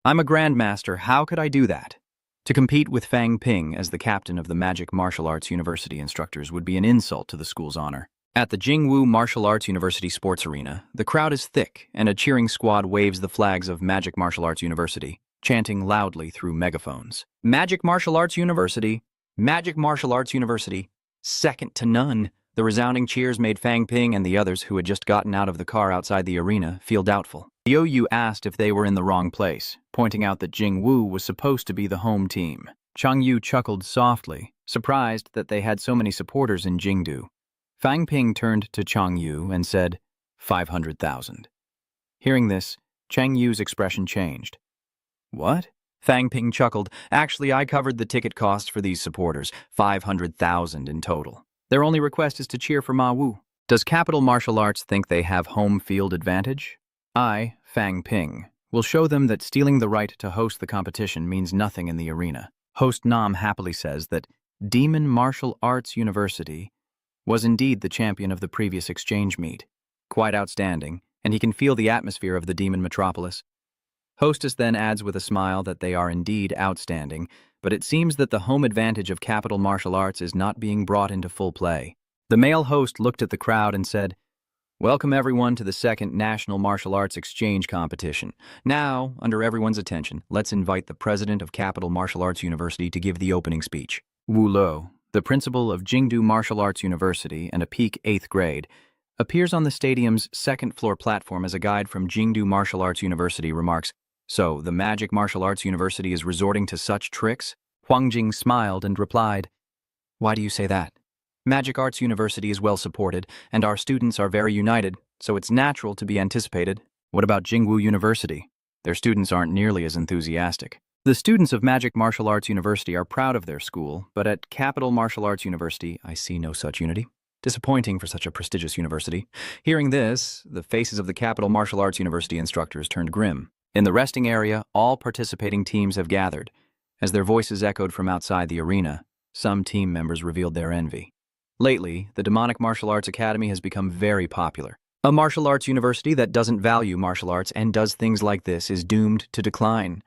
I'm a grandmaster, how could I do that? To compete with Fang Ping as the captain of the Magic Martial Arts University instructors would be an insult to the school's honor. At the Jingwu Martial Arts University Sports Arena, the crowd is thick, and a cheering squad waves the flags of Magic Martial Arts University, chanting loudly through megaphones. "Magic Martial Arts University! Magic Martial Arts University! Second to none!" The resounding cheers made Fang Ping and the others who had just gotten out of the car outside the arena feel doubtful. Liu Yu asked if they were in the wrong place, pointing out that Jingwu was supposed to be the home team. Chang Yu chuckled softly, surprised that they had so many supporters in Jingdu. Fang Ping turned to Chang Yu and said, 500,000. Hearing this, Chang Yu's expression changed. "What?" Fang Ping chuckled. "Actually, I covered the ticket costs for these supporters, 500,000 in total. Their only request is to cheer for Ma Wu." Does Capital Martial Arts think they have home field advantage? I, Fang Ping, will show them that stealing the right to host the competition means nothing in the arena. Host Nam happily says that Demon Martial Arts University was indeed the champion of the previous exchange meet. Quite outstanding, and he can feel the atmosphere of the demon metropolis. Hostess then adds with a smile that they are indeed outstanding, but it seems that the home advantage of Capital Martial Arts is not being brought into full play. The male host looked at the crowd and said, "Welcome everyone to the second National Martial Arts Exchange Competition. Now, under everyone's attention, let's invite the president of Capital Martial Arts University to give the opening speech." Wu Lo, the principal of Jingdu Martial Arts University and a peak 8th grade, appears on the stadium's second-floor platform as a guide from Jingdu Martial Arts University remarks, "So, the Magic Martial Arts University is resorting to such tricks?" Huang Jing smiled and replied, "Why do you say that? Magic Arts University is well supported, and our students are very united, so it's natural to be anticipated." What about Jingwu University? Their students aren't nearly as enthusiastic. The students of Magic Martial Arts University are proud of their school, but at Capital Martial Arts University, I see no such unity. Disappointing for such a prestigious university. Hearing this, the faces of the Capital Martial Arts University instructors turned grim. In the resting area, all participating teams have gathered. As their voices echoed from outside the arena, some team members revealed their envy. Lately, the Demonic Martial Arts Academy has become very popular. A martial arts university that doesn't value martial arts and does things like this is doomed to decline.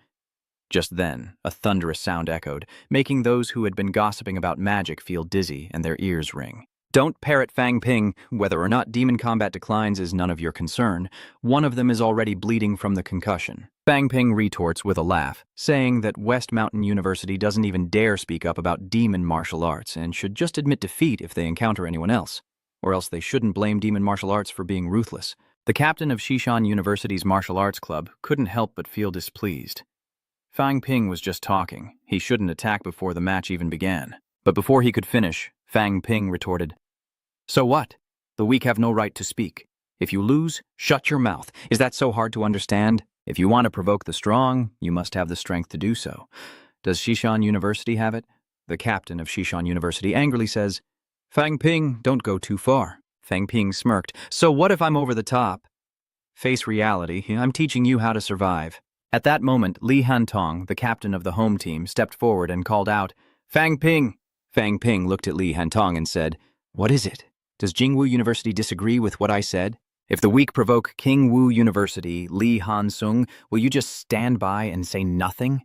Just then, a thunderous sound echoed, making those who had been gossiping about magic feel dizzy and their ears ring. Don't parrot Fang Ping. Whether or not demon combat declines is none of your concern. One of them is already bleeding from the concussion. Fang Ping retorts with a laugh, saying that West Mountain University doesn't even dare speak up about demon martial arts and should just admit defeat if they encounter anyone else. Or else they shouldn't blame demon martial arts for being ruthless. The captain of Xishan University's martial arts club couldn't help but feel displeased. Fang Ping was just talking. He shouldn't attack before the match even began. But before he could finish, Fang Ping retorted, "So what? The weak have no right to speak. If you lose, shut your mouth. Is that so hard to understand? If you want to provoke the strong, you must have the strength to do so. Does Xishan University have it?" The captain of Xishan University angrily says, "Fang Ping, don't go too far." Fang Ping smirked, "So what if I'm over the top?" Face reality. I'm teaching you how to survive. At that moment, Li Hantong, the captain of the home team, stepped forward and called out, "Fang Ping!" Fang Ping looked at Li Hantong and said, "What is it? Does Jingwu University disagree with what I said? If the weak provoke King Wu University, Li Hansung, will you just stand by and say nothing?"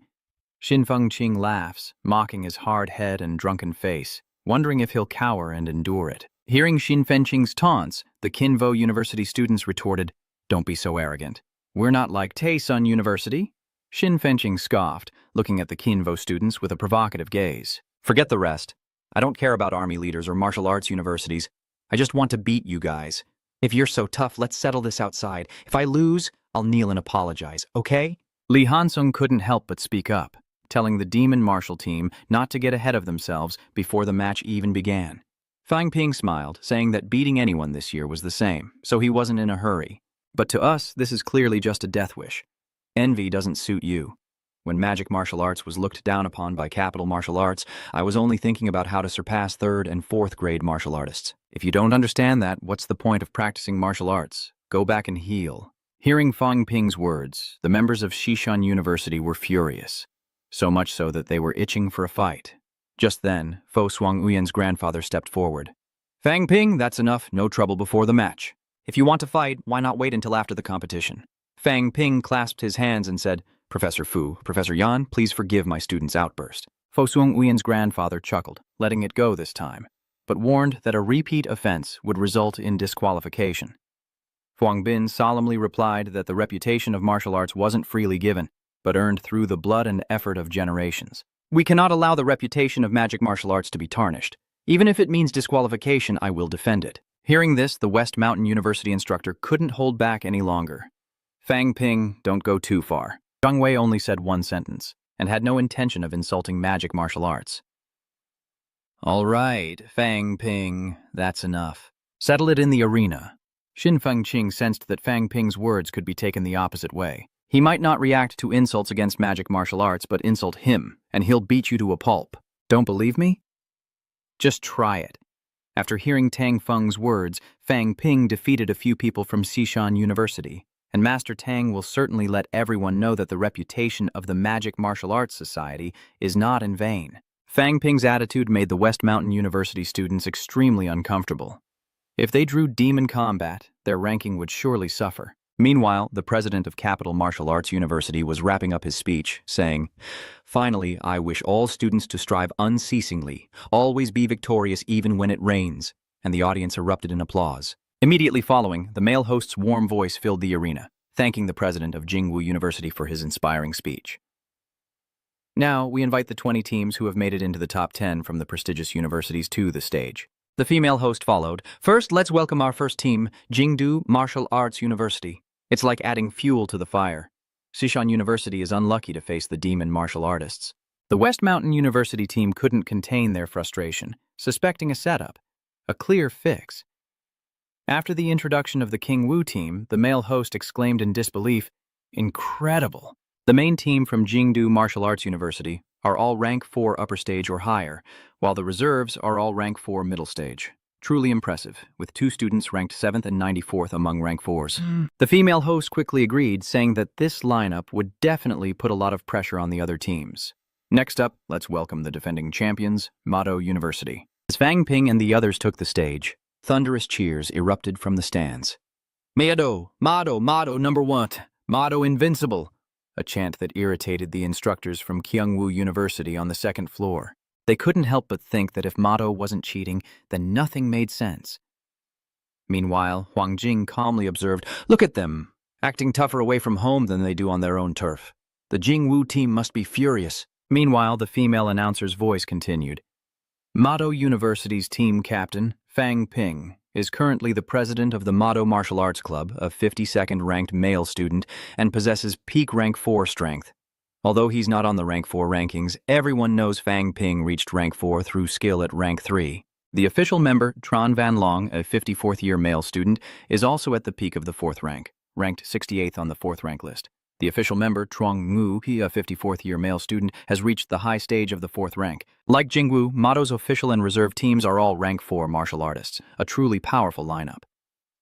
Xin Fengqing laughs, mocking his hard head and drunken face, wondering if he'll cower and endure it. Hearing Xin Fengqing's taunts, the Kinvo University students retorted, "Don't be so arrogant. We're not like Taesun University." Xin Fengqing scoffed, looking at the Kinvo students with a provocative gaze. "Forget the rest. I don't care about army leaders or martial arts universities. I just want to beat you guys. If you're so tough, let's settle this outside. If I lose, I'll kneel and apologize, okay?" Li Hansung couldn't help but speak up, telling the demon martial team not to get ahead of themselves before the match even began. Fang Ping smiled, saying that beating anyone this year was the same, so he wasn't in a hurry. But to us, this is clearly just a death wish. Envy doesn't suit you. When magic martial arts was looked down upon by Capital Martial Arts, I was only thinking about how to surpass 3rd and 4th grade martial artists. If you don't understand that, what's the point of practicing martial arts? Go back and heal. Hearing Fang Ping's words, the members of Xishan University were furious. So much so that they were itching for a fight. Just then, Fo Suang Uyen's grandfather stepped forward. "Fang Ping, that's enough. No trouble before the match. If you want to fight, why not wait until after the competition?" Fang Ping clasped his hands and said, "Professor Fu, Professor Yan, please forgive my student's outburst." Fo Suang Uyen's grandfather chuckled, letting it go this time, but warned that a repeat offense would result in disqualification. Huang Bin solemnly replied that the reputation of martial arts wasn't freely given, but earned through the blood and effort of generations. "We cannot allow the reputation of magic martial arts to be tarnished. Even if it means disqualification, I will defend it." Hearing this, the West Mountain University instructor couldn't hold back any longer. "Fang Ping, don't go too far." Zhang Wei only said one sentence, and had no intention of insulting magic martial arts. "All right, Fang Ping, that's enough. Settle it in the arena." Xin Fengqing sensed that Fang Ping's words could be taken the opposite way. He might not react to insults against magic martial arts, but insult him, and he'll beat you to a pulp. Don't believe me? Just try it. After hearing Tang Feng's words, Fang Ping defeated a few people from Xishan University, and Master Tang will certainly let everyone know that the reputation of the Magic Martial Arts Society is not in vain. Fang Ping's attitude made the West Mountain University students extremely uncomfortable. If they drew demon combat, their ranking would surely suffer. Meanwhile, the president of Capital Martial Arts University was wrapping up his speech, saying, "Finally, I wish all students to strive unceasingly, always be victorious even when it rains," and the audience erupted in applause. Immediately following, the male host's warm voice filled the arena, thanking the president of Jingwu University for his inspiring speech. Now, we invite the 20 teams who have made it into the top 10 from the prestigious universities to the stage. The female host followed. First, let's welcome our first team, Jingdu Martial Arts University. It's like adding fuel to the fire. Xishan University is unlucky to face the demon martial artists. The West Mountain University team couldn't contain their frustration, suspecting a setup, a clear fix. After the introduction of the King Wu team, the male host exclaimed in disbelief, "Incredible!" The main team from Jingdu Martial Arts University are all rank 4 upper stage or higher, while the reserves are all rank 4 middle stage. Truly impressive, with 2 students ranked 7th and 94th among rank 4s. The female host quickly agreed, saying that this lineup would definitely put a lot of pressure on the other teams. Next up, let's welcome the defending champions, Mado University. As Fang Ping and the others took the stage, thunderous cheers erupted from the stands. "Mado, Mado, Mado #1, Mado invincible," a chant that irritated the instructors from Kyungwoo University on the second floor. They couldn't help but think that if Mado wasn't cheating, then nothing made sense. Meanwhile, Huang Jing calmly observed, "Look at them, acting tougher away from home than they do on their own turf. The Jingwu team must be furious." Meanwhile, the female announcer's voice continued. Mado University's team captain, Fang Ping, is currently the president of the Mado Martial Arts Club, a 52nd ranked male student, and possesses peak rank 4 strength. Although he's not on the rank 4 rankings, everyone knows Fang Ping reached rank 4 through skill at rank 3. The official member, Tran Van Long, a 54th-year male student, is also at the peak of the 4th rank, ranked 68th on the 4th rank list. The official member, Truong Mu, he a 54th-year male student, has reached the high stage of the 4th rank. Like Jingwu, Mado's official and reserve teams are all rank 4 martial artists, a truly powerful lineup.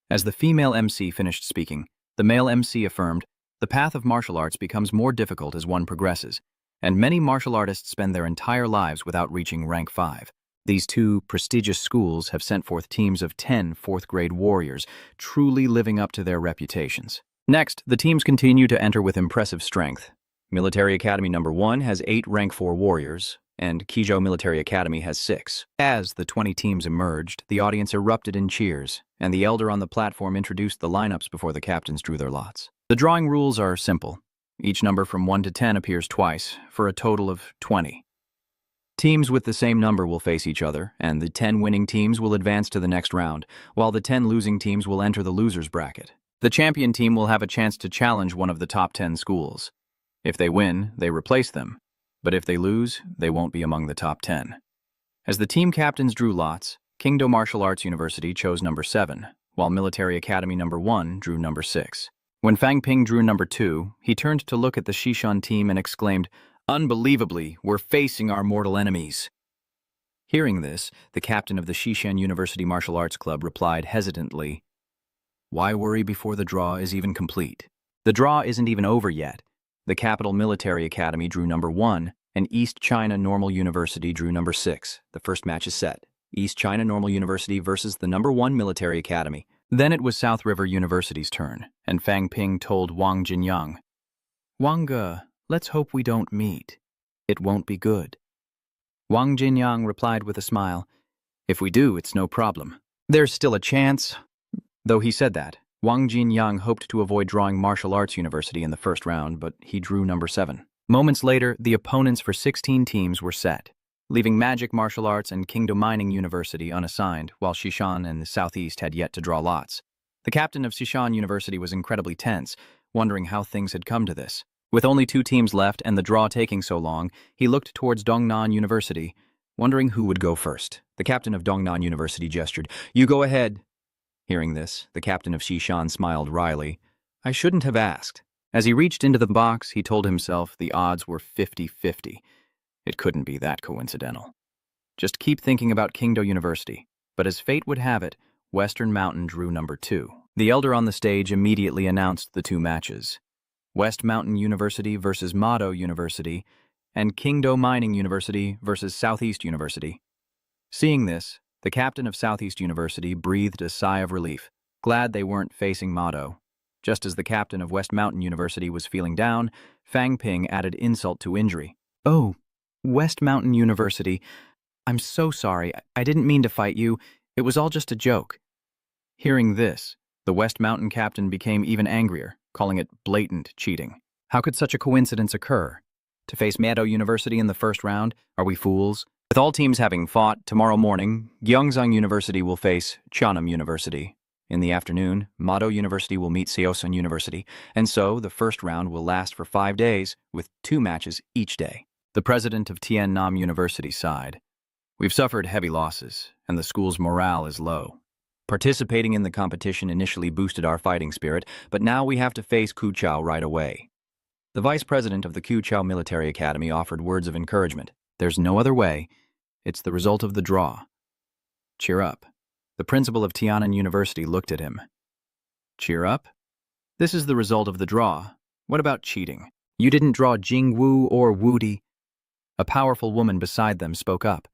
As the female MC finished speaking, the male MC affirmed, "The path of martial arts becomes more difficult as one progresses, and many martial artists spend their entire lives without reaching rank 5. These 2 prestigious schools have sent forth teams of 10 4th-grade warriors, truly living up to their reputations." Next, the teams continue to enter with impressive strength. Military Academy #1 has 8 rank 4 warriors, and Kizhou Military Academy has 6. As the 20 teams emerged, the audience erupted in cheers, and the elder on the platform introduced the lineups before the captains drew their lots. The drawing rules are simple. Each number from 1 to 10 appears twice, for a total of 20. Teams with the same number will face each other, and the 10 winning teams will advance to the next round, while the 10 losing teams will enter the loser's bracket. The champion team will have a chance to challenge one of the top 10 schools. If they win, they replace them, but if they lose, they won't be among the top 10. As the team captains drew lots, Kingdo Martial Arts University chose number 7, while Military Academy #1 drew number 6. When Fang Ping drew number 2, he turned to look at the Xishan team and exclaimed, "Unbelievably, we're facing our mortal enemies." Hearing this, the captain of the Xishan University Martial Arts Club replied hesitantly, "Why worry before the draw is even complete? The draw isn't even over yet. The Capital Military Academy drew number 1, and East China Normal University drew number 6. The first match is set. East China Normal University versus the number 1 Military Academy." Then it was South River University's turn, and Fang Ping told Wang Jinyang, "Wanga, let's hope we don't meet. It won't be good." Wang Jinyang replied with a smile, "If we do, it's no problem. There's still a chance." Though he said that, Wang Jinyang hoped to avoid drawing Martial Arts University in the first round, but he drew number 7. Moments later, the opponents for 16 teams were set, leaving Magic Martial Arts and Kingdom Mining University unassigned, while Xishan and the Southeast had yet to draw lots. The captain of Xishan University was incredibly tense, wondering how things had come to this. With only 2 teams left and the draw taking so long, he looked towards Dongnan University, wondering who would go first. The captain of Dongnan University gestured, "You go ahead." Hearing this, the captain of Xishan smiled wryly. "I shouldn't have asked." As he reached into the box, he told himself the odds were 50-50. It couldn't be that coincidental. Just keep thinking about Kingdo University. But as fate would have it, Western Mountain drew number 2. The elder on the stage immediately announced the 2 matches: West Mountain University versus Mado University, and Kingdo Mining University versus Southeast University. Seeing this, the captain of Southeast University breathed a sigh of relief, glad they weren't facing Mado. Just as the captain of West Mountain University was feeling down, Fang Ping added insult to injury. "Oh, West Mountain University, I'm so sorry. I didn't mean to fight you. It was all just a joke." Hearing this, the West Mountain captain became even angrier, calling it blatant cheating. How could such a coincidence occur? To face Mado University in the first round? Are we fools? With all teams having fought, tomorrow morning, Gyeongsang University will face Cheonam University. In the afternoon, Mado University will meet Seosan University, and so the first round will last for 5 days, with 2 matches each day. The president of Tien Nam University sighed. "We've suffered heavy losses, and the school's morale is low. Participating in the competition initially boosted our fighting spirit, but now we have to face Kuchao right away." The vice president of the Kuchao Military Academy offered words of encouragement. "There's no other way. It's the result of the draw. Cheer up." The principal of Tianan University looked at him. "Cheer up? This is the result of the draw. What about cheating? You didn't draw Jingwu or Wudi." A powerful woman beside them spoke up.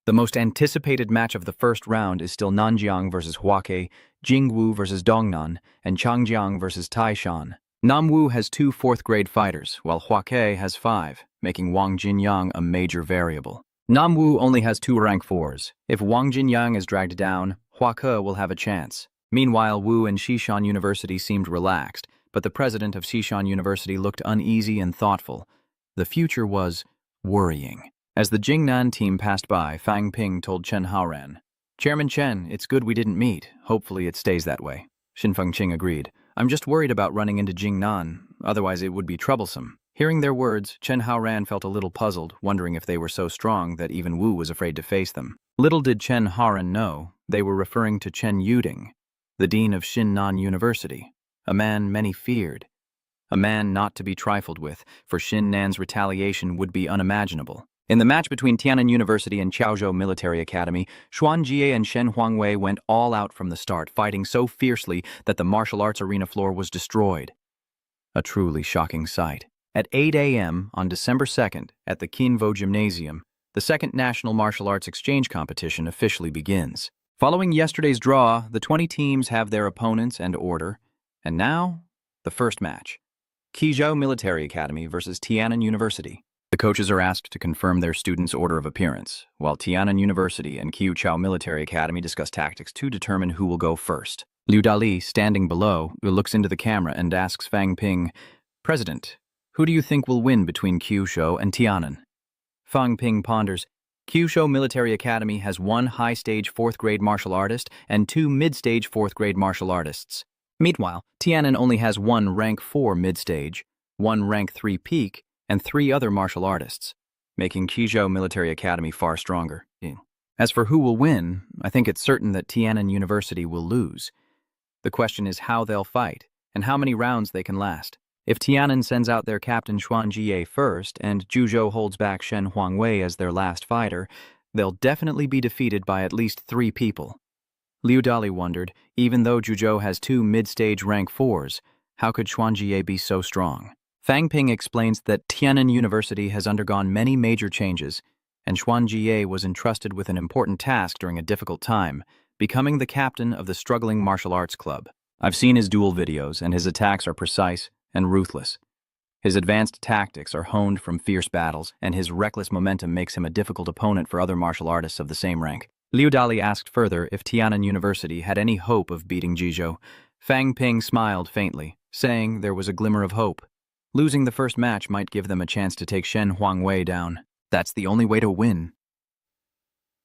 "The most anticipated match of the first round is still Nanjiang versus Huake, Jingwu versus Dongnan, and Changjiang versus Taishan. Namwu has 2 4th-grade fighters, while Huake has 5, making Wang Jinyang a major variable. Namwu only has 2 rank 4s. If Wang Jinyang is dragged down, Huake will have a chance." Meanwhile, Wu and Xishan University seemed relaxed, but the president of Xishan University looked uneasy and thoughtful. The future was worrying. As the Jingnan team passed by, Fang Ping told Chen Haoran, "Chairman Chen, it's good we didn't meet. Hopefully it stays that way." Xin Fengqing agreed. "I'm just worried about running into Jingnan, otherwise it would be troublesome." Hearing their words, Chen Haoran felt a little puzzled, wondering if they were so strong that even Wu was afraid to face them. Little did Chen Haoran know, they were referring to Chen Yuding, the dean of Xinnan University, a man many feared. A man not to be trifled with, for Xinnan's retaliation would be unimaginable. In the match between Tianan University and Chaozhou Military Academy, Xuan Jie and Shen Huangwei went all out from the start, fighting so fiercely that the martial arts arena floor was destroyed. A truly shocking sight. At 8 a.m. on December 2nd, at the Kinvo Gymnasium, the 2nd National Martial Arts Exchange Competition officially begins. Following yesterday's draw, the 20 teams have their opponents and order, and now, the first match. Qizhou Military Academy versus Tianan University. The coaches are asked to confirm their students' order of appearance, while Tianan University and Qizhou Military Academy discuss tactics to determine who will go first. Liu Dali, standing below, looks into the camera and asks Fang Ping, "President, who do you think will win between Qizhou and Tianan?" Fang Ping ponders. Qizhou Military Academy has 1 high-stage 4th-grade martial artist and 2 mid-stage 4th-grade martial artists. Meanwhile, Tianan only has 1 rank 4 mid-stage, 1 rank 3 peak, and 3 other martial artists, making Qizhou Military Academy far stronger. As for who will win, I think it's certain that Tianan University will lose. The question is how they'll fight, and how many rounds they can last. If Tianan sends out their captain Xuan Jie first, and Zhuzhou holds back Shen Huangwei as their last fighter, they'll definitely be defeated by at least 3 people. Liu Dali wondered, even though Zhuzhou has 2 mid-stage rank 4s, how could Xuan Jie be so strong? Fang Ping explains that Tianan University has undergone many major changes, and Xuan Jie was entrusted with an important task during a difficult time, becoming the captain of the struggling martial arts club. I've seen his duel videos, and his attacks are precise and ruthless. His advanced tactics are honed from fierce battles, and his reckless momentum makes him a difficult opponent for other martial artists of the same rank. Liu Dali asked further if Tianan University had any hope of beating Zhizhou. Fang Ping smiled faintly, saying there was a glimmer of hope. Losing the first match might give them a chance to take Shen Huangwei down. That's the only way to win.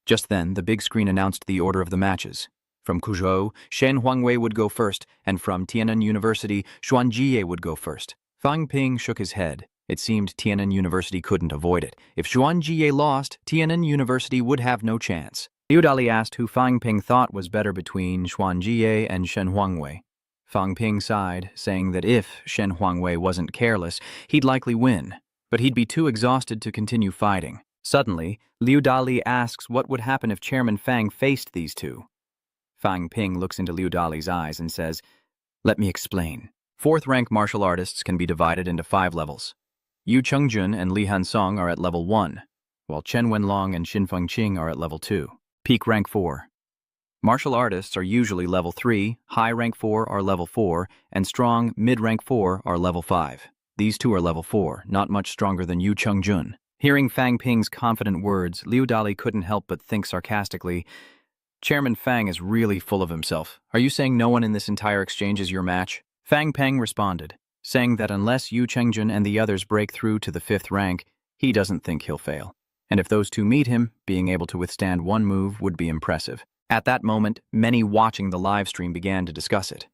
Just then, the big screen announced the order of the matches. From Quzhou, Shen Huangwei would go first, and from Tianan University, Xuan Jie would go first. Fang Ping shook his head. It seemed Tianan University couldn't avoid it. If Xuan Jie lost, Tianan University would have no chance. Liu Dali asked who Fang Ping thought was better between Xuan Jie and Shen Huangwei. Fang Ping sighed, saying that if Shen Huangwei wasn't careless, he'd likely win, but he'd be too exhausted to continue fighting. Suddenly, Liu Dali asks what would happen if Chairman Fang faced these two. Fang Ping looks into Liu Dali's eyes and says, "Let me explain. Fourth-rank martial artists can be divided into 5 levels. Yu Chengjun and Li Hansong are at level 1, while Chen Wenlong and Xin Fengqing are at level 2. Peak rank 4. Martial artists are usually level 3, high rank 4 are level 4, and strong mid-rank 4 are level 5. These two are level 4, not much stronger than Yu Chengjun." Hearing Fang Ping's confident words, Liu Dali couldn't help but think sarcastically, "Chairman Fang is really full of himself. Are you saying no one in this entire exchange is your match?" Fang Peng responded, saying that unless Yu Chengjun and the others break through to the 5th rank, he doesn't think he'll fail. And if those two meet him, being able to withstand one move would be impressive. At that moment, many watching the live stream began to discuss it.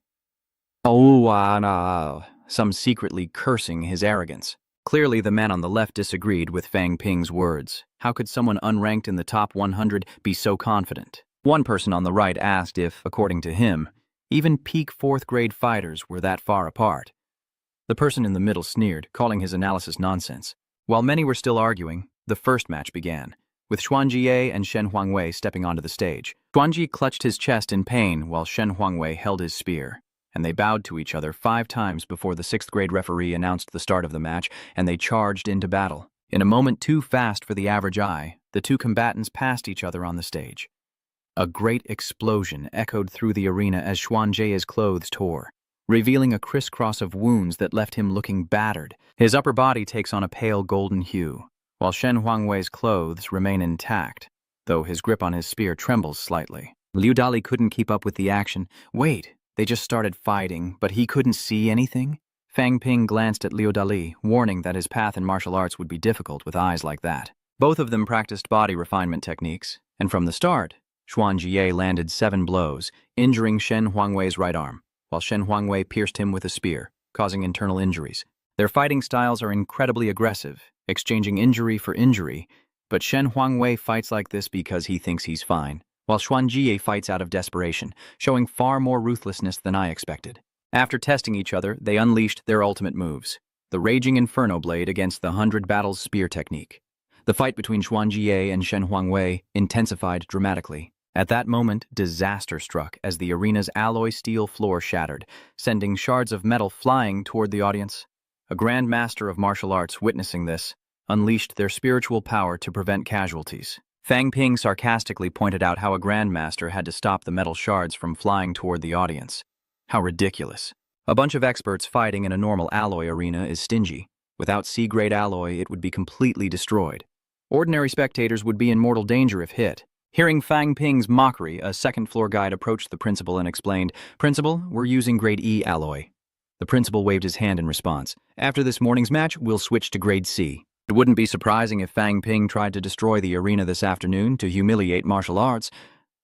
"Oh, no," some secretly cursing his arrogance. Clearly, the man on the left disagreed with Fang Ping's words. How could someone unranked in the top 100 be so confident? One person on the right asked if, according to him, even peak 4th-grade fighters were that far apart. The person in the middle sneered, calling his analysis nonsense. While many were still arguing, the first match began, with Xuanjie and Shen Huangwei stepping onto the stage. Xuanjie clutched his chest in pain while Shen Huangwei held his spear, and they bowed to each other 5 times before the 6th-grade referee announced the start of the match, and they charged into battle. In a moment too fast for the average eye, the two combatants passed each other on the stage. A great explosion echoed through the arena as Xuanjie's clothes tore, revealing a crisscross of wounds that left him looking battered. His upper body takes on a pale golden hue, while Shen Huangwei's clothes remain intact, though his grip on his spear trembles slightly. Liu Dali couldn't keep up with the action. Wait, they just started fighting, but he couldn't see anything? Fang Ping glanced at Liu Dali, warning that his path in martial arts would be difficult with eyes like that. Both of them practiced body refinement techniques, and from the start, Xuanjie landed 7 blows, injuring Shen Huangwei's right arm, while Shen Huangwei pierced him with a spear, causing internal injuries. Their fighting styles are incredibly aggressive, exchanging injury for injury, but Shen Huangwei fights like this because he thinks he's fine, while Xuanjie fights out of desperation, showing far more ruthlessness than I expected. After testing each other, they unleashed their ultimate moves, the Raging Inferno Blade against the 100 Battles Spear technique. The fight between Xuanjie and Shen Huangwei intensified dramatically. At that moment, disaster struck as the arena's alloy steel floor shattered, sending shards of metal flying toward the audience. A Grand Master of martial arts witnessing this unleashed their spiritual power to prevent casualties. Fang Ping sarcastically pointed out how a Grand Master had to stop the metal shards from flying toward the audience. How ridiculous. A bunch of experts fighting in a normal alloy arena is stingy. Without C-grade alloy, it would be completely destroyed. Ordinary spectators would be in mortal danger if hit. Hearing Fang Ping's mockery, a second-floor guide approached the principal and explained, "Principal, we're using grade E alloy." The principal waved his hand in response. "After this morning's match, we'll switch to grade C." It wouldn't be surprising if Fang Ping tried to destroy the arena this afternoon to humiliate martial arts,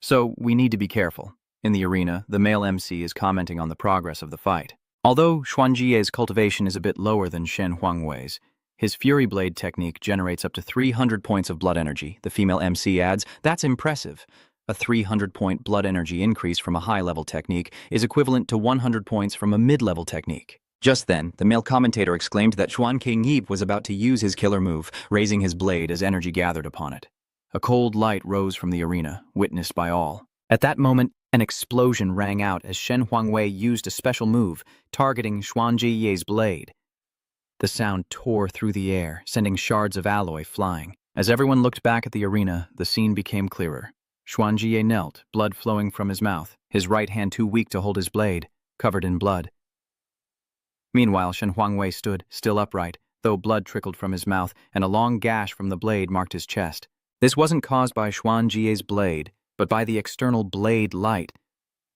so we need to be careful. In the arena, the male MC is commenting on the progress of the fight. Although Xuanjie's cultivation is a bit lower than Shen Huangwei's, his Fury Blade technique generates up to 300 points of blood energy, the female MC adds. That's impressive. A 300-point blood energy increase from a high-level technique is equivalent to 100 points from a mid-level technique. Just then, the male commentator exclaimed that Xuan King Yip was about to use his killer move, raising his blade as energy gathered upon it. A cold light rose from the arena, witnessed by all. At that moment, an explosion rang out as Shen Huangwei used a special move, targeting Xuanjie's blade. The sound tore through the air, sending shards of alloy flying. As everyone looked back at the arena, the scene became clearer. Xuanjie knelt, blood flowing from his mouth, his right hand too weak to hold his blade, covered in blood. Meanwhile, Shen Huangwei stood, still upright, though blood trickled from his mouth, and a long gash from the blade marked his chest. This wasn't caused by Xuanjie's blade, but by the external blade light.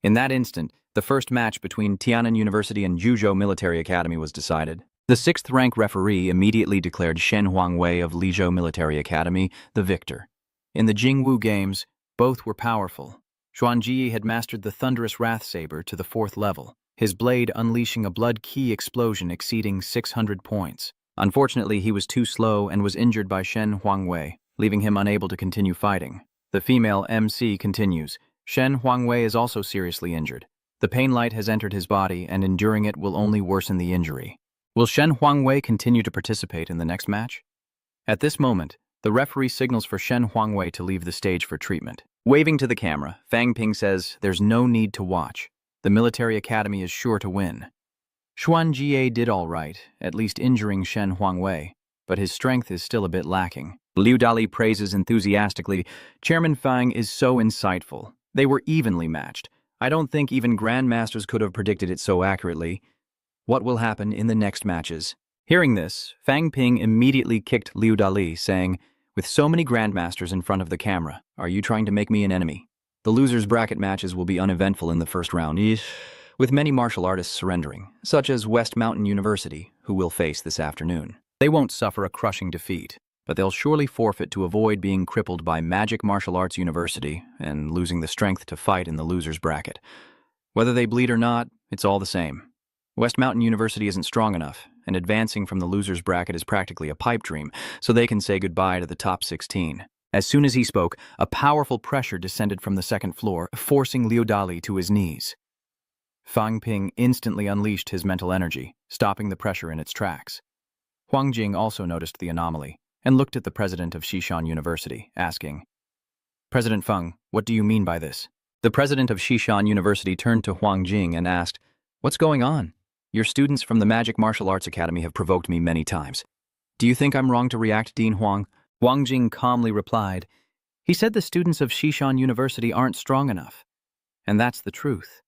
In that instant, the first match between Tian'an University and Juzhou Military Academy was decided. The 6th-rank referee immediately declared Shen Huangwei of Lizhou Military Academy the victor. In the Jingwu Games, both were powerful. Xuanjie had mastered the thunderous wrath saber to the 4th level, his blade unleashing a blood key explosion exceeding 600 points. Unfortunately, he was too slow and was injured by Shen Huangwei, leaving him unable to continue fighting. The female MC continues. Shen Huangwei is also seriously injured. The pain light has entered his body, and enduring it will only worsen the injury. Will Shen Huangwei continue to participate in the next match? At this moment, The referee signals for Shen Huangwei to leave the stage for treatment. Waving to the camera, Fang Ping says there's no need to watch. The military academy is sure to win. Xuan Jie did all right, at least injuring Shen Huangwei, but his strength is still a bit lacking. Liu Dali praises enthusiastically, Chairman Fang is so insightful. They were evenly matched. I don't think even grandmasters could have predicted it so accurately. What will happen in the next matches? Hearing this, Fang Ping immediately kicked Liu Dali, saying, with so many grandmasters in front of the camera, are you trying to make me an enemy? The losers' bracket matches will be uneventful in the first round, with many martial artists surrendering, such as West Mountain University, who will face this afternoon. They won't suffer a crushing defeat, but they'll surely forfeit to avoid being crippled by Magic Martial Arts University and losing the strength to fight in the losers' bracket. Whether they bleed or not, it's all the same. West Mountain University isn't strong enough, and advancing from the losers' bracket is practically a pipe dream, so they can say goodbye to the top 16. As soon as he spoke, a powerful pressure descended from the second floor, forcing Liu Dali to his knees. Fang Ping instantly unleashed his mental energy, stopping the pressure in its tracks. Huang Jing also noticed the anomaly and looked at the president of Xishan University, asking, President Feng, what do you mean by this? The president of Xishan University turned to Huang Jing and asked, what's going on? Your students from the Magic Martial Arts Academy have provoked me many times. Do you think I'm wrong to react, Dean Huang? Huang Jing calmly replied, he said the students of Xishan University aren't strong enough. And that's the truth.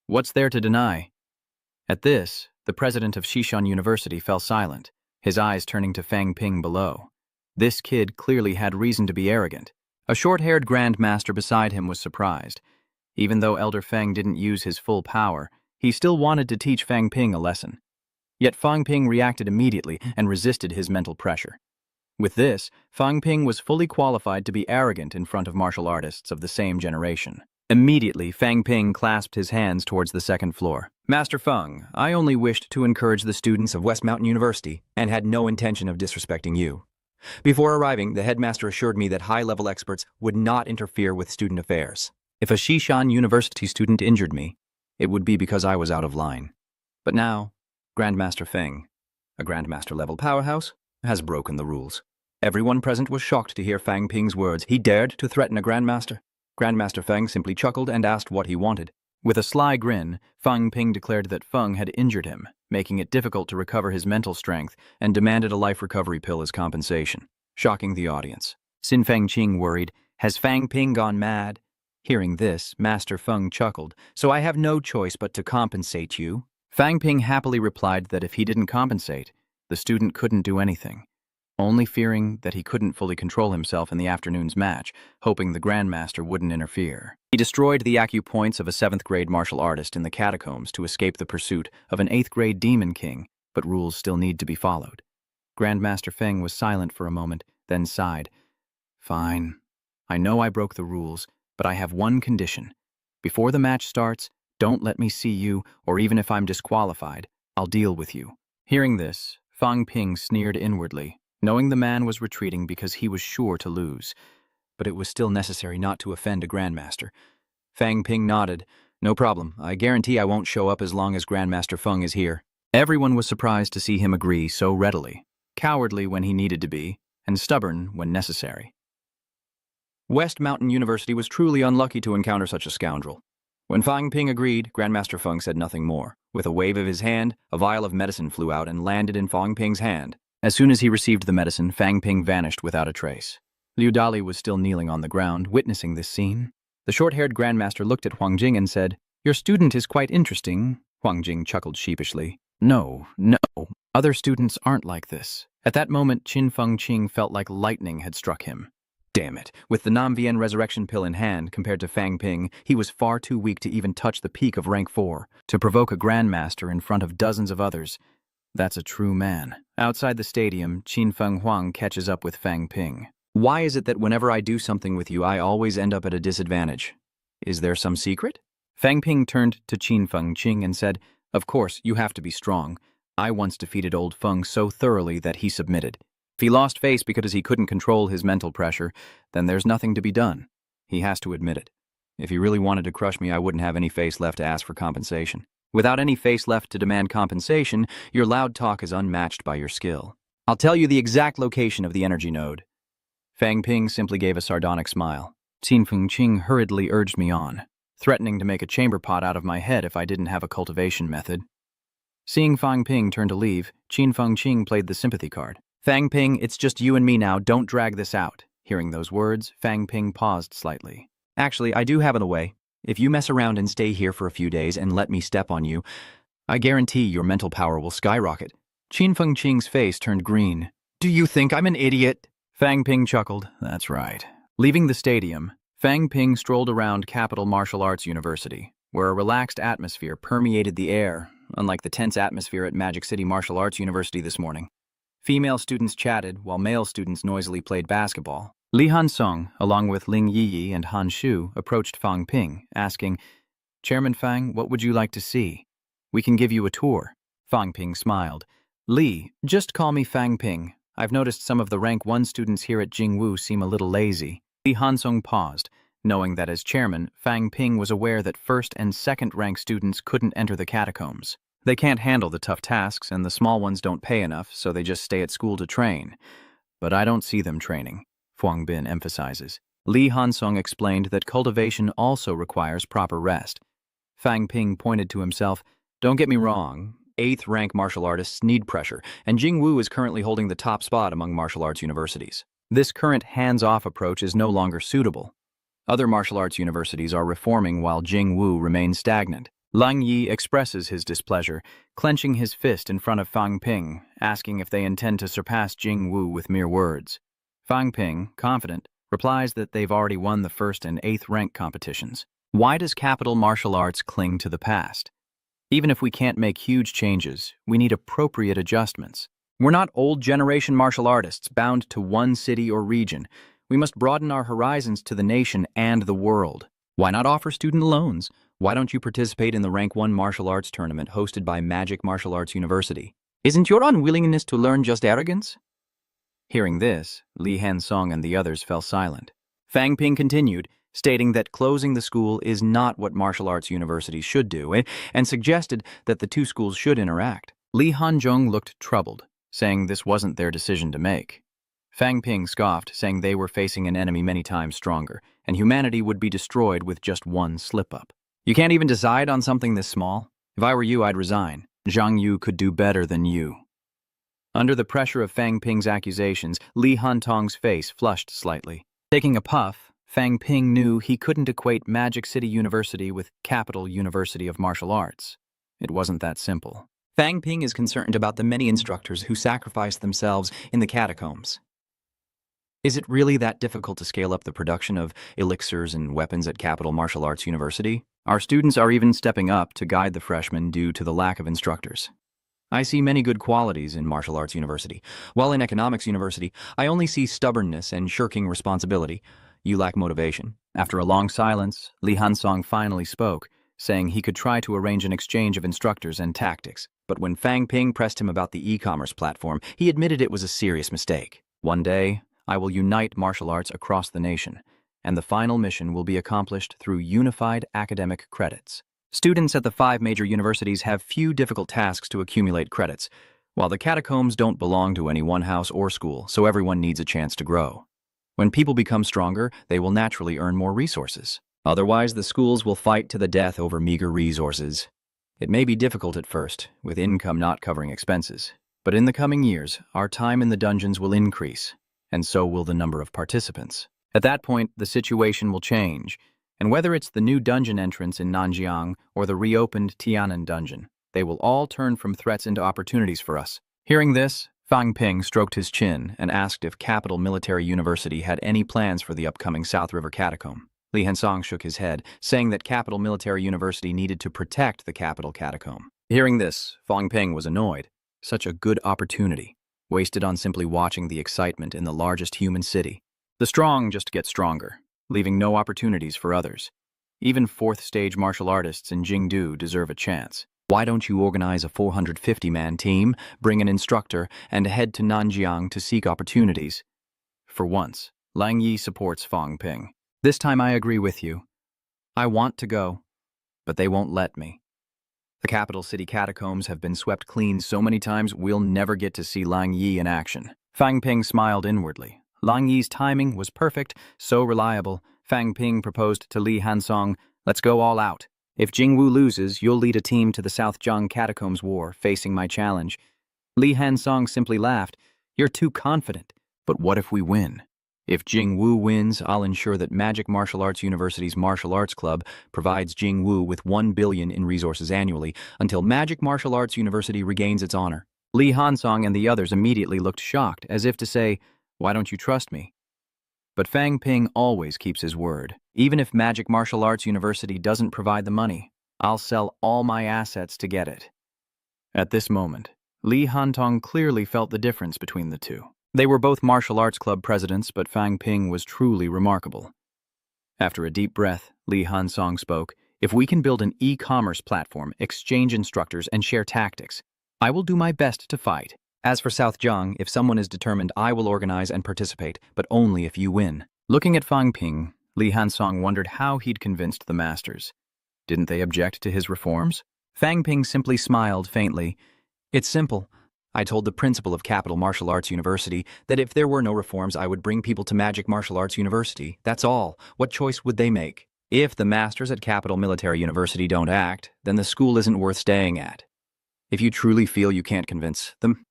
What's there to deny? At this, the president of Xishan University fell silent, his eyes turning to Fang Ping below. This kid clearly had reason to be arrogant. A short-haired grandmaster beside him was surprised. Even though Elder Feng didn't use his full power, he still wanted to teach Fang Ping a lesson. Yet Fang Ping reacted immediately and resisted his mental pressure. With this, Fang Ping was fully qualified to be arrogant in front of martial artists of the same generation. Immediately, Fang Ping clasped his hands towards the second floor. Master Feng, I only wished to encourage the students of West Mountain University and had no intention of disrespecting you. Before arriving, the headmaster assured me that high-level experts would not interfere with student affairs. If a Xishan University student injured me, it would be because I was out of line. But now, Grandmaster Feng, a Grandmaster-level powerhouse, has broken the rules. Everyone present was shocked to hear Fang Ping's words. He dared to threaten a Grandmaster. Grandmaster Feng simply chuckled and asked what he wanted. With a sly grin, Fang Ping declared that Feng had injured him, making it difficult to recover his mental strength, and demanded a life recovery pill as compensation, shocking the audience. Xin Fangqing worried, has Fang Ping gone mad? Hearing this, Master Feng chuckled, so I have no choice but to compensate you. Fang Ping happily replied that if he didn't compensate, the student couldn't do anything, only fearing that he couldn't fully control himself in the afternoon's match, hoping the Grandmaster wouldn't interfere. He destroyed the acupoints of a 7th-grade martial artist in the catacombs to escape the pursuit of an 8th-grade demon king, but rules still need to be followed. Grandmaster Feng was silent for a moment, then sighed. Fine. I know I broke the rules, but I have one condition. Before the match starts, don't let me see you, or even if I'm disqualified, I'll deal with you. Hearing this, Fang Ping sneered inwardly, knowing the man was retreating because he was sure to lose. But it was still necessary not to offend a Grandmaster. Fang Ping nodded. No problem. I guarantee I won't show up as long as Grandmaster Feng is here. Everyone was surprised to see him agree so readily, cowardly when he needed to be, and stubborn when necessary. West Mountain University was truly unlucky to encounter such a scoundrel. When Fang Ping agreed, Grandmaster Feng said nothing more. With a wave of his hand, a vial of medicine flew out and landed in Fang Ping's hand. As soon as he received the medicine, Fang Ping vanished without a trace. Liu Dali was still kneeling on the ground, witnessing this scene. The short-haired Grandmaster looked at Huang Jing and said, Your student is quite interesting. Huang Jing chuckled sheepishly. No, other students aren't like this. At that moment, Qin Fengqing felt like lightning had struck him. Damn it, with the Nam Vien resurrection pill in hand, compared to Fang Ping, he was far too weak to even touch the peak of rank 4. To provoke a Grandmaster in front of dozens of others, that's a true man. Outside the stadium, Qin Feng Huang catches up with Fang Ping. Why is it that whenever I do something with you, I always end up at a disadvantage? Is there some secret? Fang Ping turned to Qin Fengqing and said, Of course, you have to be strong. I once defeated old Feng so thoroughly that he submitted. If he lost face because he couldn't control his mental pressure, then there's nothing to be done. He has to admit it. If he really wanted to crush me, I wouldn't have any face left to ask for compensation. Without any face left to demand compensation, your loud talk is unmatched by your skill. I'll tell you the exact location of the energy node. Fang Ping simply gave a sardonic smile. Qin Fengqing hurriedly urged me on, threatening to make a chamber pot out of my head if I didn't have a cultivation method. Seeing Fang Ping turn to leave, Qin Fengqing played the sympathy card. Fang Ping, it's just you and me now, don't drag this out. Hearing those words, Fang Ping paused slightly. Actually, I do have it away. If you mess around and stay here for a few days and let me step on you, I guarantee your mental power will skyrocket. Qin Fengqing's face turned green. Do you think I'm an idiot? Fang Ping chuckled. That's right. Leaving the stadium, Fang Ping strolled around Capital Martial Arts University, where a relaxed atmosphere permeated the air, unlike the tense atmosphere at Magic City Martial Arts University this morning. Female students chatted, while male students noisily played basketball. Li Hansong, along with Ling Yiyi and Han Shu, approached Fang Ping, asking, Chairman Fang, what would you like to see? We can give you a tour. Fang Ping smiled. Li, just call me Fang Ping. I've noticed some of the rank 1 students here at Jingwu seem a little lazy. Li Hansong paused, knowing that as chairman, Fang Ping was aware that first and second rank students couldn't enter the catacombs. They can't handle the tough tasks, and the small ones don't pay enough, so they just stay at school to train. But I don't see them training, Fuang Bin emphasizes. Li Hansong explained that cultivation also requires proper rest. Fang Ping pointed to himself. Don't get me wrong, 8th rank martial artists need pressure, and Jingwu is currently holding the top spot among martial arts universities. This current hands-off approach is no longer suitable. Other martial arts universities are reforming while Jingwu remains stagnant. Lang Yi expresses his displeasure, clenching his fist in front of Fang Ping, asking if they intend to surpass Jingwu with mere words. Fang Ping, confident, replies that they've already won the 1st and 8th rank competitions. Why does Capital Martial Arts cling to the past? Even if we can't make huge changes, we need appropriate adjustments. We're not old generation martial artists bound to one city or region. We must broaden our horizons to the nation and the world. Why not offer student loans? Why don't you participate in the Rank 1 martial arts tournament hosted by Magic Martial Arts University? Isn't your unwillingness to learn just arrogance? Hearing this, Li Hansong and the others fell silent. Fang Ping continued, stating that closing the school is not what martial arts universities should do, and suggested that the two schools should interact. Li Hanzhong looked troubled, saying this wasn't their decision to make. Fang Ping scoffed, saying they were facing an enemy many times stronger, and humanity would be destroyed with just one slip-up. You can't even decide on something this small? If I were you, I'd resign. Zhang Yu could do better than you. Under the pressure of Fang Ping's accusations, Li Hantong's face flushed slightly. Taking a puff, Fang Ping knew he couldn't equate Magic City University with Capital University of Martial Arts. It wasn't that simple. Fang Ping is concerned about the many instructors who sacrifice themselves in the catacombs. Is it really that difficult to scale up the production of elixirs and weapons at Capital Martial Arts University? Our students are even stepping up to guide the freshmen due to the lack of instructors. I see many good qualities in Martial Arts University, while in Economics University, I only see stubbornness and shirking responsibility. You lack motivation. After a long silence, Li Hansong finally spoke, saying he could try to arrange an exchange of instructors and tactics. But when Fang Ping pressed him about the e-commerce platform, he admitted it was a serious mistake. One day, I will unite martial arts across the nation, and the final mission will be accomplished through unified academic credits. Students at the 5 major universities have few difficult tasks to accumulate credits, while the catacombs don't belong to any one house or school, so everyone needs a chance to grow. When people become stronger, they will naturally earn more resources. Otherwise, the schools will fight to the death over meager resources. It may be difficult at first, with income not covering expenses, but in the coming years, our time in the dungeons will increase, and so will the number of participants. At that point, the situation will change, and whether it's the new dungeon entrance in Nanjiang or the reopened Tianan dungeon, they will all turn from threats into opportunities for us. Hearing this, Fang Ping stroked his chin and asked if Capital Military University had any plans for the upcoming South River Catacomb. Li Hansong shook his head, saying that Capital Military University needed to protect the capital catacomb. Hearing this, Fang Ping was annoyed. Such a good opportunity, wasted on simply watching the excitement in the largest human city. The strong just get stronger, leaving no opportunities for others. Even 4th-stage martial artists in Jingdu deserve a chance. Why don't you organize a 450-man team, bring an instructor, and head to Nanjiang to seek opportunities? For once, Lang Yi supports Fang Ping. This time I agree with you. I want to go, but they won't let me. The capital city catacombs have been swept clean so many times we'll never get to see Lang Yi in action. Fang Ping smiled inwardly, Lang Yi's timing was perfect, so reliable. Fang Ping proposed to Li Hansong, "Let's go all out. If Jingwu loses, you'll lead a team to the South Zhang Catacombs War, facing my challenge." Li Hansong simply laughed. "You're too confident. But what if we win? If Jingwu wins, I'll ensure that Magic Martial Arts University's Martial Arts Club provides Jingwu with 1 billion in resources annually until Magic Martial Arts University regains its honor." Li Hansong and the others immediately looked shocked, as if to say, "Why don't you trust me?" But Fang Ping always keeps his word. "Even if Magic Martial Arts University doesn't provide the money, I'll sell all my assets to get it." At this moment, Li Hantong clearly felt the difference between the two. They were both martial arts club presidents, but Fang Ping was truly remarkable. After a deep breath, Li Hansong spoke, "If we can build an e-commerce platform, exchange instructors, and share tactics, I will do my best to fight. As for South Zhang, if someone is determined, I will organize and participate, but only if you win." Looking at Fang Ping, Li Hansong wondered how he'd convinced the masters. Didn't they object to his reforms? Fang Ping simply smiled faintly. "It's simple. I told the principal of Capital Martial Arts University that if there were no reforms, I would bring people to Magic Martial Arts University. That's all. What choice would they make? If the masters at Capital Military University don't act, then the school isn't worth staying at. If you truly feel you can't convince them,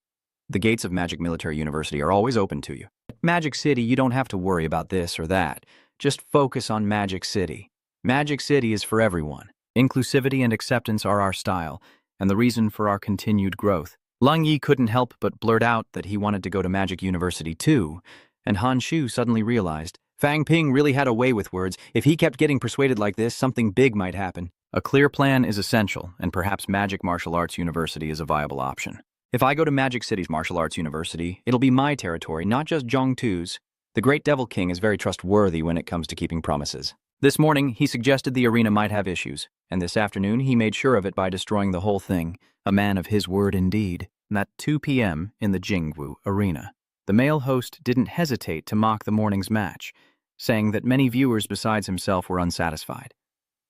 the gates of Magic Military University are always open to you. At Magic City, you don't have to worry about this or that. Just focus on Magic City. Magic City is for everyone. Inclusivity and acceptance are our style, and the reason for our continued growth." Lang Yi couldn't help but blurt out that he wanted to go to Magic University too, and Han Shu suddenly realized Fang Ping really had a way with words. If he kept getting persuaded like this, something big might happen. A clear plan is essential, and perhaps Magic Martial Arts University is a viable option. If I go to Magic City's Martial Arts University, it'll be my territory, not just Zhongtu's. The Great Devil King is very trustworthy when it comes to keeping promises. This morning, he suggested the arena might have issues, and this afternoon he made sure of it by destroying the whole thing. A man of his word indeed. And at 2 p.m. in the Jingwu arena, the male host didn't hesitate to mock the morning's match, saying that many viewers besides himself were unsatisfied.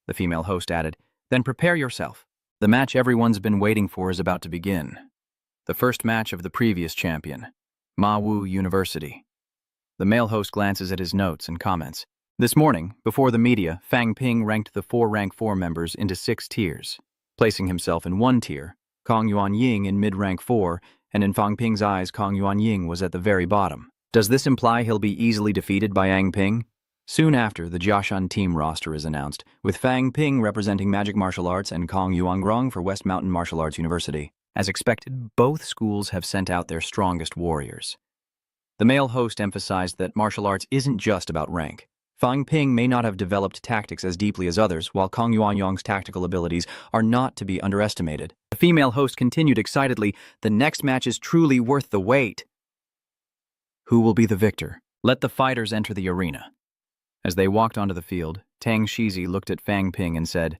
The female host added, "Then prepare yourself. The match everyone's been waiting for is about to begin. The first match of the previous champion, Manhwa University." The male host glances at his notes and comments. This morning, before the media, Fang Ping ranked the 4 Rank 4 members into 6 tiers, placing himself in 1 tier, Kong Yuan Ying in mid-rank 4, and in Fang Ping's eyes, Kong Yuan Ying was at the very bottom. Does this imply he'll be easily defeated by Ang Ping? Soon after, the Jiashan team roster is announced, with Fang Ping representing Magic Martial Arts and Kong Yuangrong for West Mountain Martial Arts University. As expected, both schools have sent out their strongest warriors. The male host emphasized that martial arts isn't just about rank. Fang Ping may not have developed tactics as deeply as others, while Kong Yuanyong's tactical abilities are not to be underestimated. The female host continued excitedly, "The next match is truly worth the wait." Who will be the victor? Let the fighters enter the arena. As they walked onto the field, Tang Shizi looked at Fang Ping and said,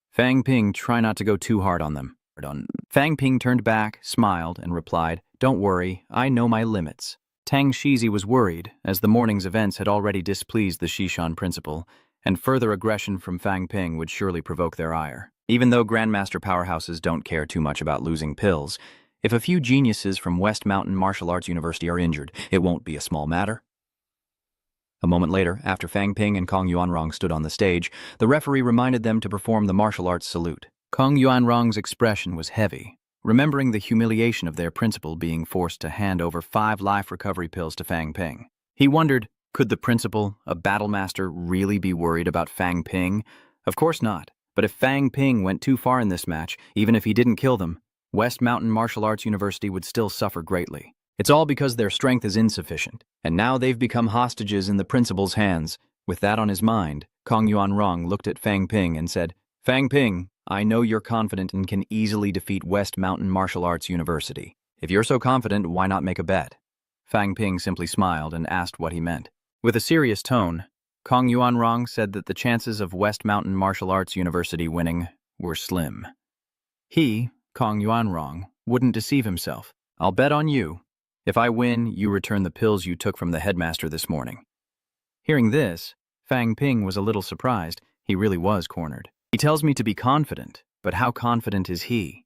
"Fang Ping, try not to go too hard on them." Fang Ping turned back, smiled, and replied, "Don't worry, I know my limits." Tang Shizi was worried, as the morning's events had already displeased the Shishan principal, and further aggression from Fang Ping would surely provoke their ire. Even though Grandmaster powerhouses don't care too much about losing pills, if a few geniuses from West Mountain Martial Arts University are injured, it won't be a small matter. A moment later, after Fang Ping and Kong Yuanrong stood on the stage, the referee reminded them to perform the martial arts salute. Kong Yuanrong's expression was heavy, remembering the humiliation of their principal being forced to hand over 5 life recovery pills to Fang Ping. He wondered, could the principal, a battle master, really be worried about Fang Ping? Of course not. But if Fang Ping went too far in this match, even if he didn't kill them, West Mountain Martial Arts University would still suffer greatly. It's all because their strength is insufficient, and now they've become hostages in the principal's hands. With that on his mind, Kong Yuanrong looked at Fang Ping and said, "Fang Ping, I know you're confident and can easily defeat West Mountain Martial Arts University. If you're so confident, why not make a bet?" Fang Ping simply smiled and asked what he meant. With a serious tone, Kong Yuanrong said that the chances of West Mountain Martial Arts University winning were slim. He, Kong Yuanrong, wouldn't deceive himself. "I'll bet on you. If I win, you return the pills you took from the headmaster this morning." Hearing this, Fang Ping was a little surprised. He really was cornered. He tells me to be confident, but how confident is he?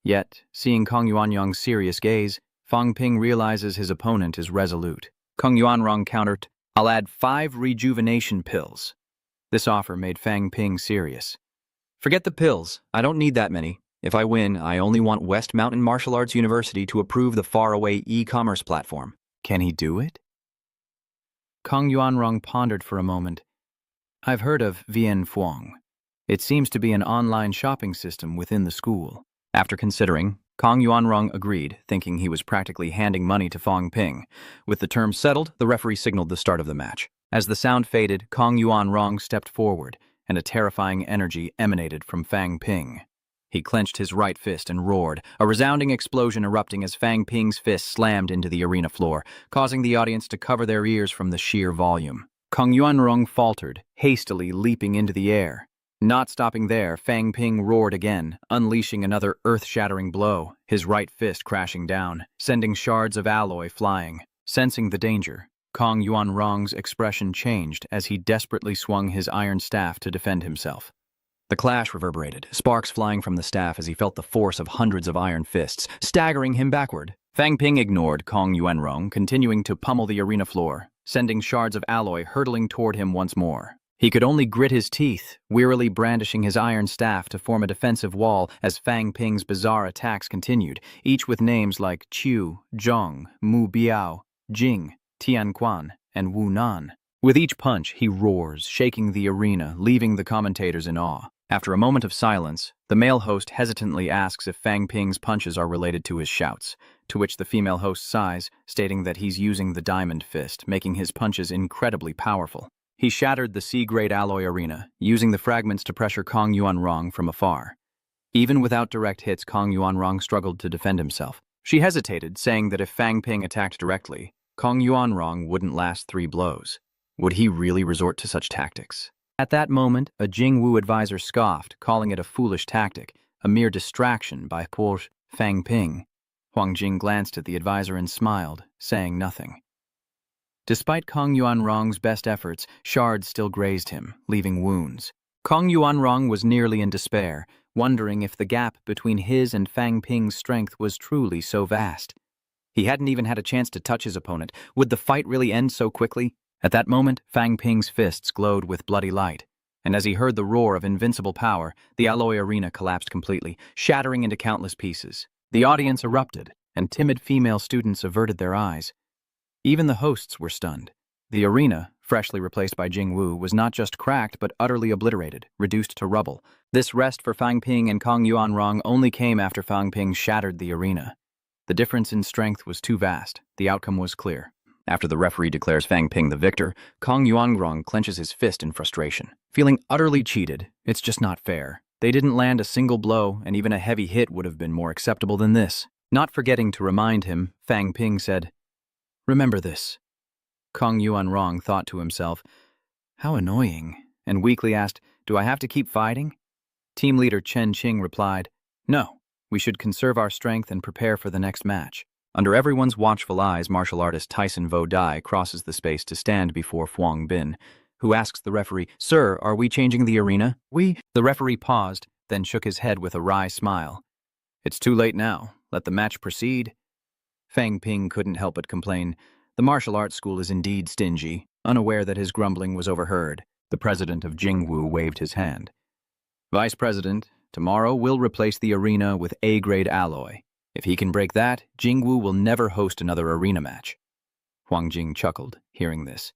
Yet, seeing Kong Yuanyong's serious gaze, Fang Ping realizes his opponent is resolute. Kung Yuanrong countered, I'll add 5 rejuvenation pills. This offer made Fang Ping serious. Forget the pills. I don't need that many. If I win, I only want West Mountain Martial Arts University to approve the faraway e-commerce platform. Can he do it? Kong Yuanrong pondered for a moment. I've heard of Vien Phuong. It seems to be an online shopping system within the school. After considering, Kong Yuanrong agreed, thinking he was practically handing money to Fang Ping. With the terms settled, the referee signaled the start of the match. As the sound faded, Kong Yuanrong stepped forward, and a terrifying energy emanated from Fang Ping. He clenched his right fist and roared, a resounding explosion erupting as Fang Ping's fist slammed into the arena floor, causing the audience to cover their ears from the sheer volume. Kong Yuanrong faltered, hastily leaping into the air. Not stopping there, Fang Ping roared again, unleashing another earth-shattering blow, his right fist crashing down, sending shards of alloy flying. Sensing the danger, Kong Yuanrong's expression changed as he desperately swung his iron staff to defend himself. The clash reverberated, sparks flying from the staff as he felt the force of hundreds of iron fists, staggering him backward. Fang Ping ignored Kong Yuanrong, continuing to pummel the arena floor, sending shards of alloy hurtling toward him once more. He could only grit his teeth, wearily brandishing his iron staff to form a defensive wall as Fang Ping's bizarre attacks continued, each with names like Qiu, Zhong, Mu Biao, Jing, Tian Quan, and Wu Nan. With each punch, he roars, shaking the arena, leaving the commentators in awe. After a moment of silence, the male host hesitantly asks if Fang Ping's punches are related to his shouts, to which the female host sighs, stating that he's using the diamond fist, making his punches incredibly powerful. He shattered the C-grade alloy arena, using the fragments to pressure Kong Yuanrong from afar. Even without direct hits, Kong Yuanrong struggled to defend himself. She hesitated, saying that if Fang Ping attacked directly, Kong Yuanrong wouldn't last 3 blows. Would he really resort to such tactics? At that moment, a Jingwu advisor scoffed, calling it a foolish tactic, a mere distraction by poor Fang Ping. Huang Jing glanced at the advisor and smiled, saying nothing. Despite Kong Yuanrong's best efforts, shards still grazed him, leaving wounds. Kong Yuanrong was nearly in despair, wondering if the gap between his and Fang Ping's strength was truly so vast. He hadn't even had a chance to touch his opponent. Would the fight really end so quickly? At that moment, Fang Ping's fists glowed with bloody light, and as he heard the roar of invincible power, the alloy arena collapsed completely, shattering into countless pieces. The audience erupted, and timid female students averted their eyes. Even the hosts were stunned. The arena, freshly replaced by Jingwu, was not just cracked but utterly obliterated, reduced to rubble. This rest for Fang Ping and Kong Yuanrong only came after Fang Ping shattered the arena. The difference in strength was too vast. The outcome was clear. After the referee declares Fang Ping the victor, Kong Yuanrong clenches his fist in frustration. Feeling utterly cheated, it's just not fair. They didn't land a single blow, and even a heavy hit would have been more acceptable than this. Not forgetting to remind him, Fang Ping said, "Remember this." Kong Yuanrong thought to himself, "How annoying," and weakly asked, "Do I have to keep fighting?" Team leader Chen Qing replied, "No, we should conserve our strength and prepare for the next match." Under everyone's watchful eyes, martial artist Tyson Vo Dai crosses the space to stand before Phuong Bin, who asks the referee, "Sir, are we changing the arena?" "We." The referee paused, then shook his head with a wry smile. "It's too late now. Let the match proceed." Fang Ping couldn't help but complain. The martial arts school is indeed stingy, unaware that his grumbling was overheard. The president of Jingwu waved his hand. "Vice President, tomorrow we'll replace the arena with A-grade alloy. If he can break that, Jingwu will never host another arena match." Huang Jing chuckled, hearing this.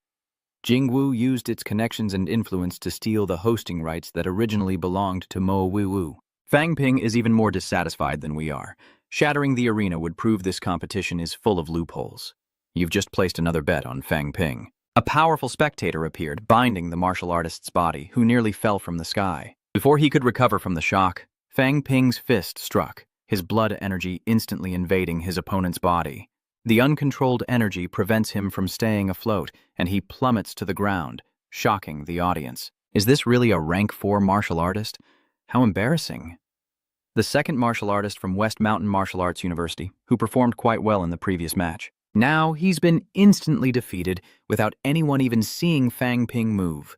Jingwu used its connections and influence to steal the hosting rights that originally belonged to Mo Wu. Fang Ping is even more dissatisfied than we are. Shattering the arena would prove this competition is full of loopholes. You've just placed another bet on Fang Ping. A powerful spectator appeared, binding the martial artist's body, who nearly fell from the sky. Before he could recover from the shock, Fang Ping's fist struck, his blood energy instantly invading his opponent's body. The uncontrolled energy prevents him from staying afloat, and he plummets to the ground, shocking the audience. Is this really a rank 4 martial artist? How embarrassing. The second martial artist from West Mountain Martial Arts University, who performed quite well in the previous match. Now he's been instantly defeated without anyone even seeing Fang Ping move.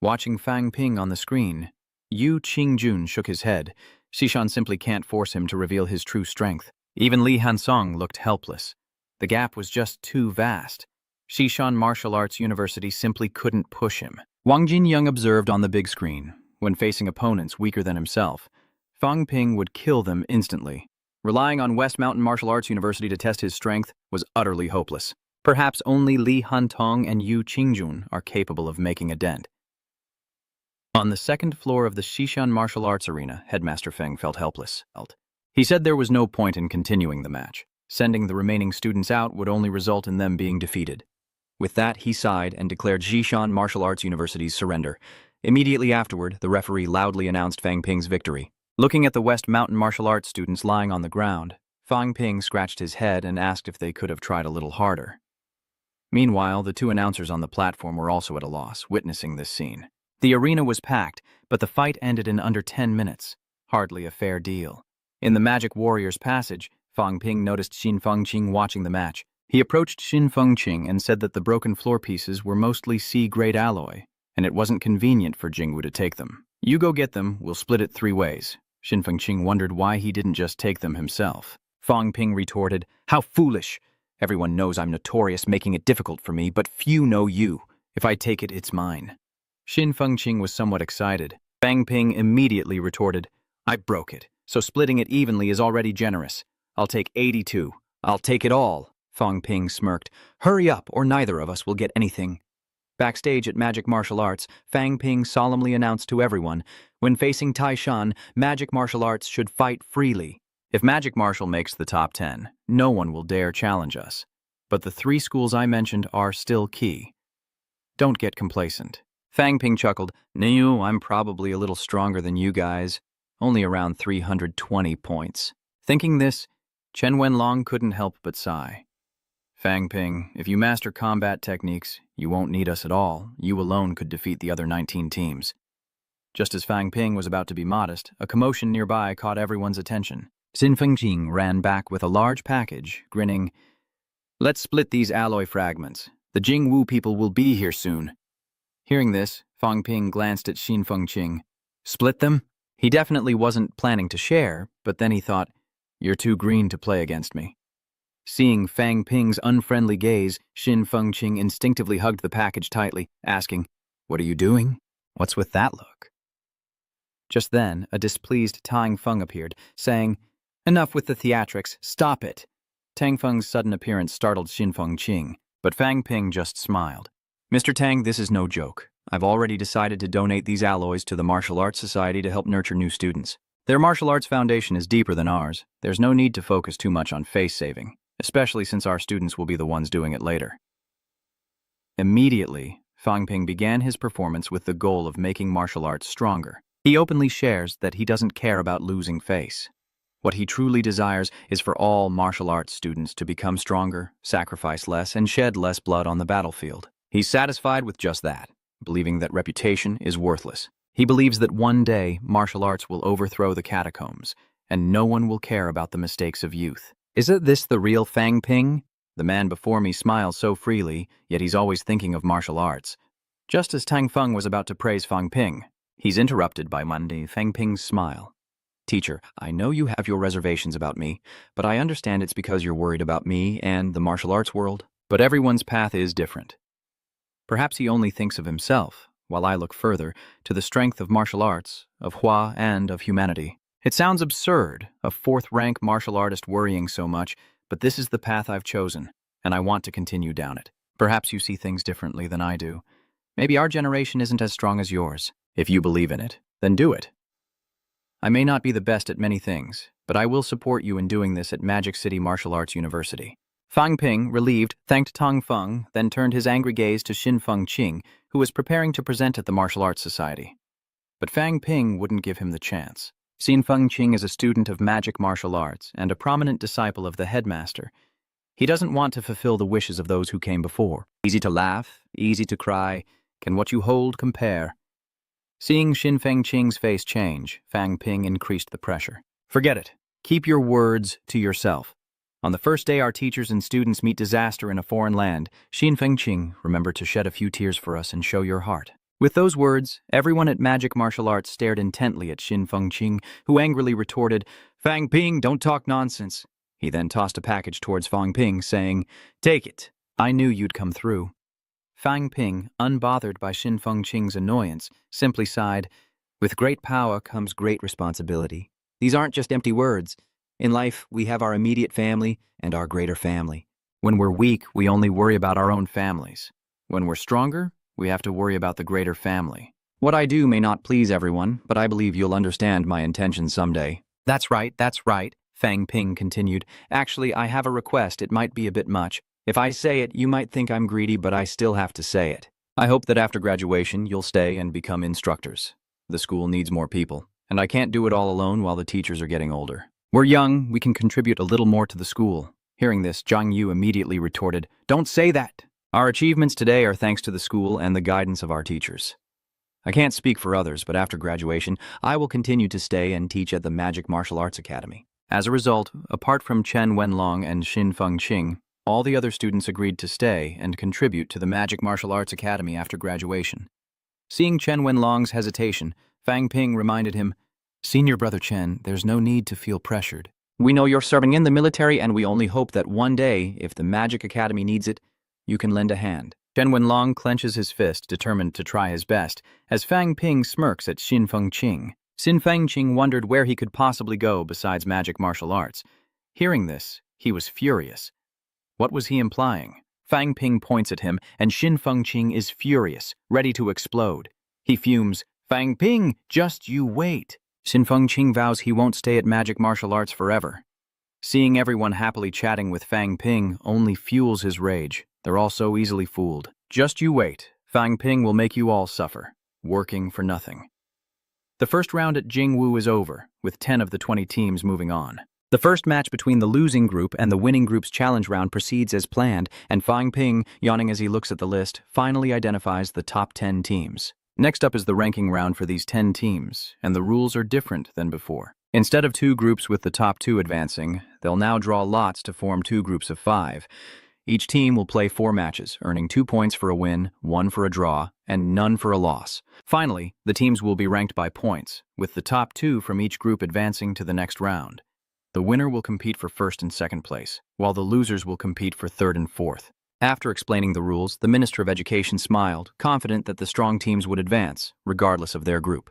Watching Fang Ping on the screen, Yu Qingjun shook his head. Xishan simply can't force him to reveal his true strength. Even Li Hansong looked helpless. The gap was just too vast. Shishan Martial Arts University simply couldn't push him. Wang Jinyoung observed on the big screen, when facing opponents weaker than himself, Fang Ping would kill them instantly. Relying on West Mountain Martial Arts University to test his strength was utterly hopeless. Perhaps only Li Hantong and Yu Qingjun are capable of making a dent. On the second floor of the Shishan Martial Arts Arena, Headmaster Feng felt helpless. He said there was no point in continuing the match. Sending the remaining students out would only result in them being defeated. With that, he sighed and declared Shishan Martial Arts University's surrender. Immediately afterward, the referee loudly announced Fang Ping's victory. Looking at the West Mountain Martial Arts students lying on the ground, Fang Ping scratched his head and asked if they could have tried a little harder. Meanwhile, the two announcers on the platform were also at a loss, witnessing this scene. The arena was packed, but the fight ended in under 10 minutes. Hardly a fair deal. In the Magic Warrior's passage, Fang Ping noticed Xin Fengqing watching the match. He approached Xin Fengqing and said that the broken floor pieces were mostly C-grade alloy, and it wasn't convenient for Jingwu to take them. You go get them, we'll split it 3 ways. Xin Fengqing wondered why he didn't just take them himself. Fang Ping retorted, "How foolish! Everyone knows I'm notorious, making it difficult for me, but few know you. If I take it, it's mine." Xin Fengqing was somewhat excited. Fang Ping immediately retorted, "I broke it, so splitting it evenly is already generous. I'll take 82. I'll take it all." Fang Ping smirked. "Hurry up, or neither of us will get anything." Backstage at Magic Martial Arts, Fang Ping solemnly announced to everyone, when facing Taishan, Magic Martial Arts should fight freely. If Magic Martial makes the top 10, no one will dare challenge us. But the 3 schools I mentioned are still key. Don't get complacent. Fang Ping chuckled, "Niu, I'm probably a little stronger than you guys. Only around 320 points." Thinking this, Chen Wenlong couldn't help but sigh. "Fang Ping, if you master combat techniques, you won't need us at all. You alone could defeat the other 19 teams." Just as Fang Ping was about to be modest, a commotion nearby caught everyone's attention. Xin Fengqing ran back with a large package, grinning, "Let's split these alloy fragments. The Jingwu people will be here soon." Hearing this, Fang Ping glanced at Xin Fengqing. "Split them?" He definitely wasn't planning to share, but then he thought, "You're too green to play against me." Seeing Fang Ping's unfriendly gaze, Xin Fengqing instinctively hugged the package tightly, asking, "What are you doing? What's with that look?" Just then, a displeased Tang Feng appeared, saying, "Enough with the theatrics, stop it." Tang Feng's sudden appearance startled Xin Fengqing, but Fang Ping just smiled. "Mr. Tang, this is no joke. I've already decided to donate these alloys to the Martial Arts Society to help nurture new students. Their martial arts foundation is deeper than ours. There's no need to focus too much on face saving, especially since our students will be the ones doing it later." Immediately, Fang Ping began his performance with the goal of making martial arts stronger. He openly shares that he doesn't care about losing face. What he truly desires is for all martial arts students to become stronger, sacrifice less, and shed less blood on the battlefield. He's satisfied with just that, believing that reputation is worthless. He believes that one day martial arts will overthrow the catacombs, and no one will care about the mistakes of youth. Isn't this the real Fang Ping? The man before me smiles so freely, yet he's always thinking of martial arts. Just as Tang Feng was about to praise Fang Ping, he's interrupted by Fang Ping's smile. "Teacher, I know you have your reservations about me, but I understand it's because you're worried about me and the martial arts world. But everyone's path is different. Perhaps he only thinks of himself, while I look further to the strength of martial arts, of Hua, and of humanity. It sounds absurd, a 4th-rank martial artist worrying so much, but this is the path I've chosen, and I want to continue down it. Perhaps you see things differently than I do. Maybe our generation isn't as strong as yours. If you believe in it, then do it. I may not be the best at many things, but I will support you in doing this at Magic City Martial Arts University." Fang Ping, relieved, thanked Tang Feng, then turned his angry gaze to Xin Fengqing, who was preparing to present at the Martial Arts Society. But Fang Ping wouldn't give him the chance. Xin Fengqing is a student of magic martial arts and a prominent disciple of the headmaster. He doesn't want to fulfill the wishes of those who came before. Easy to laugh, easy to cry. Can what you hold compare? Seeing Xin Fengqing's face change, Fang Ping increased the pressure. "Forget it. Keep your words to yourself. On the first day our teachers and students meet disaster in a foreign land, Xin Fengqing, remember to shed a few tears for us and show your heart." With those words, everyone at Magic Martial Arts stared intently at Xin Fengqing, who angrily retorted, "Fang Ping, don't talk nonsense. He then tossed a package towards Fang Ping, saying, "Take it. I knew you'd come through." Fang Ping, unbothered by Xin Fengqing's annoyance, simply sighed, "With great power comes great responsibility. These aren't just empty words. In life, we have our immediate family and our greater family. When we're weak, we only worry about our own families. When we're stronger, we have to worry about the greater family. What I do may not please everyone, but I believe you'll understand my intentions someday." That's right, Fang Ping continued. "Actually, I have a request. It might be a bit much. If I say it, you might think I'm greedy, but I still have to say it. I hope that after graduation, you'll stay and become instructors. The school needs more people, and I can't do it all alone while the teachers are getting older. We're young, we can contribute a little more to the school." Hearing this, Zhang Yu immediately retorted, "Don't say that! Our achievements today are thanks to the school and the guidance of our teachers. I can't speak for others, but after graduation, I will continue to stay and teach at the Magic Martial Arts Academy." As a result, apart from Chen Wenlong and Xin Fengqing, all the other students agreed to stay and contribute to the Magic Martial Arts Academy after graduation. Seeing Chen Wenlong's hesitation, Fang Ping reminded him, "Senior Brother Chen, there's no need to feel pressured. We know you're serving in the military, and we only hope that one day, if the Magic Academy needs it, you can lend a hand." Chen Wenlong clenches his fist, determined to try his best, as Fang Ping smirks at Xin Fengqing. Xin Fengqing wondered where he could possibly go besides magic martial arts. Hearing this, he was furious. What was he implying? Fang Ping points at him, and Xin Fengqing is furious, ready to explode. He fumes, "Fang Ping, just you wait." Xin Fengqing vows he won't stay at magic martial arts forever. Seeing everyone happily chatting with Fang Ping only fuels his rage. They're all so easily fooled. Just you wait. Fang Ping will make you all suffer, working for nothing. The first round at Jingwu is over, with 10 of the 20 teams moving on. The first match between the losing group and the winning group's challenge round proceeds as planned, and Fang Ping, yawning as he looks at the list, finally identifies the top 10 teams. Next up is the ranking round for these 10 teams, and the rules are different than before. Instead of 2 groups with the top 2 advancing, they'll now draw lots to form 2 groups of 5. Each team will play 4 matches, earning 2 points for a win, 1 for a draw, and none for a loss. Finally, the teams will be ranked by points, with the top 2 from each group advancing to the next round. The winner will compete for first and second place, while the losers will compete for third and fourth. After explaining the rules, the Minister of Education smiled, confident that the strong teams would advance, regardless of their group.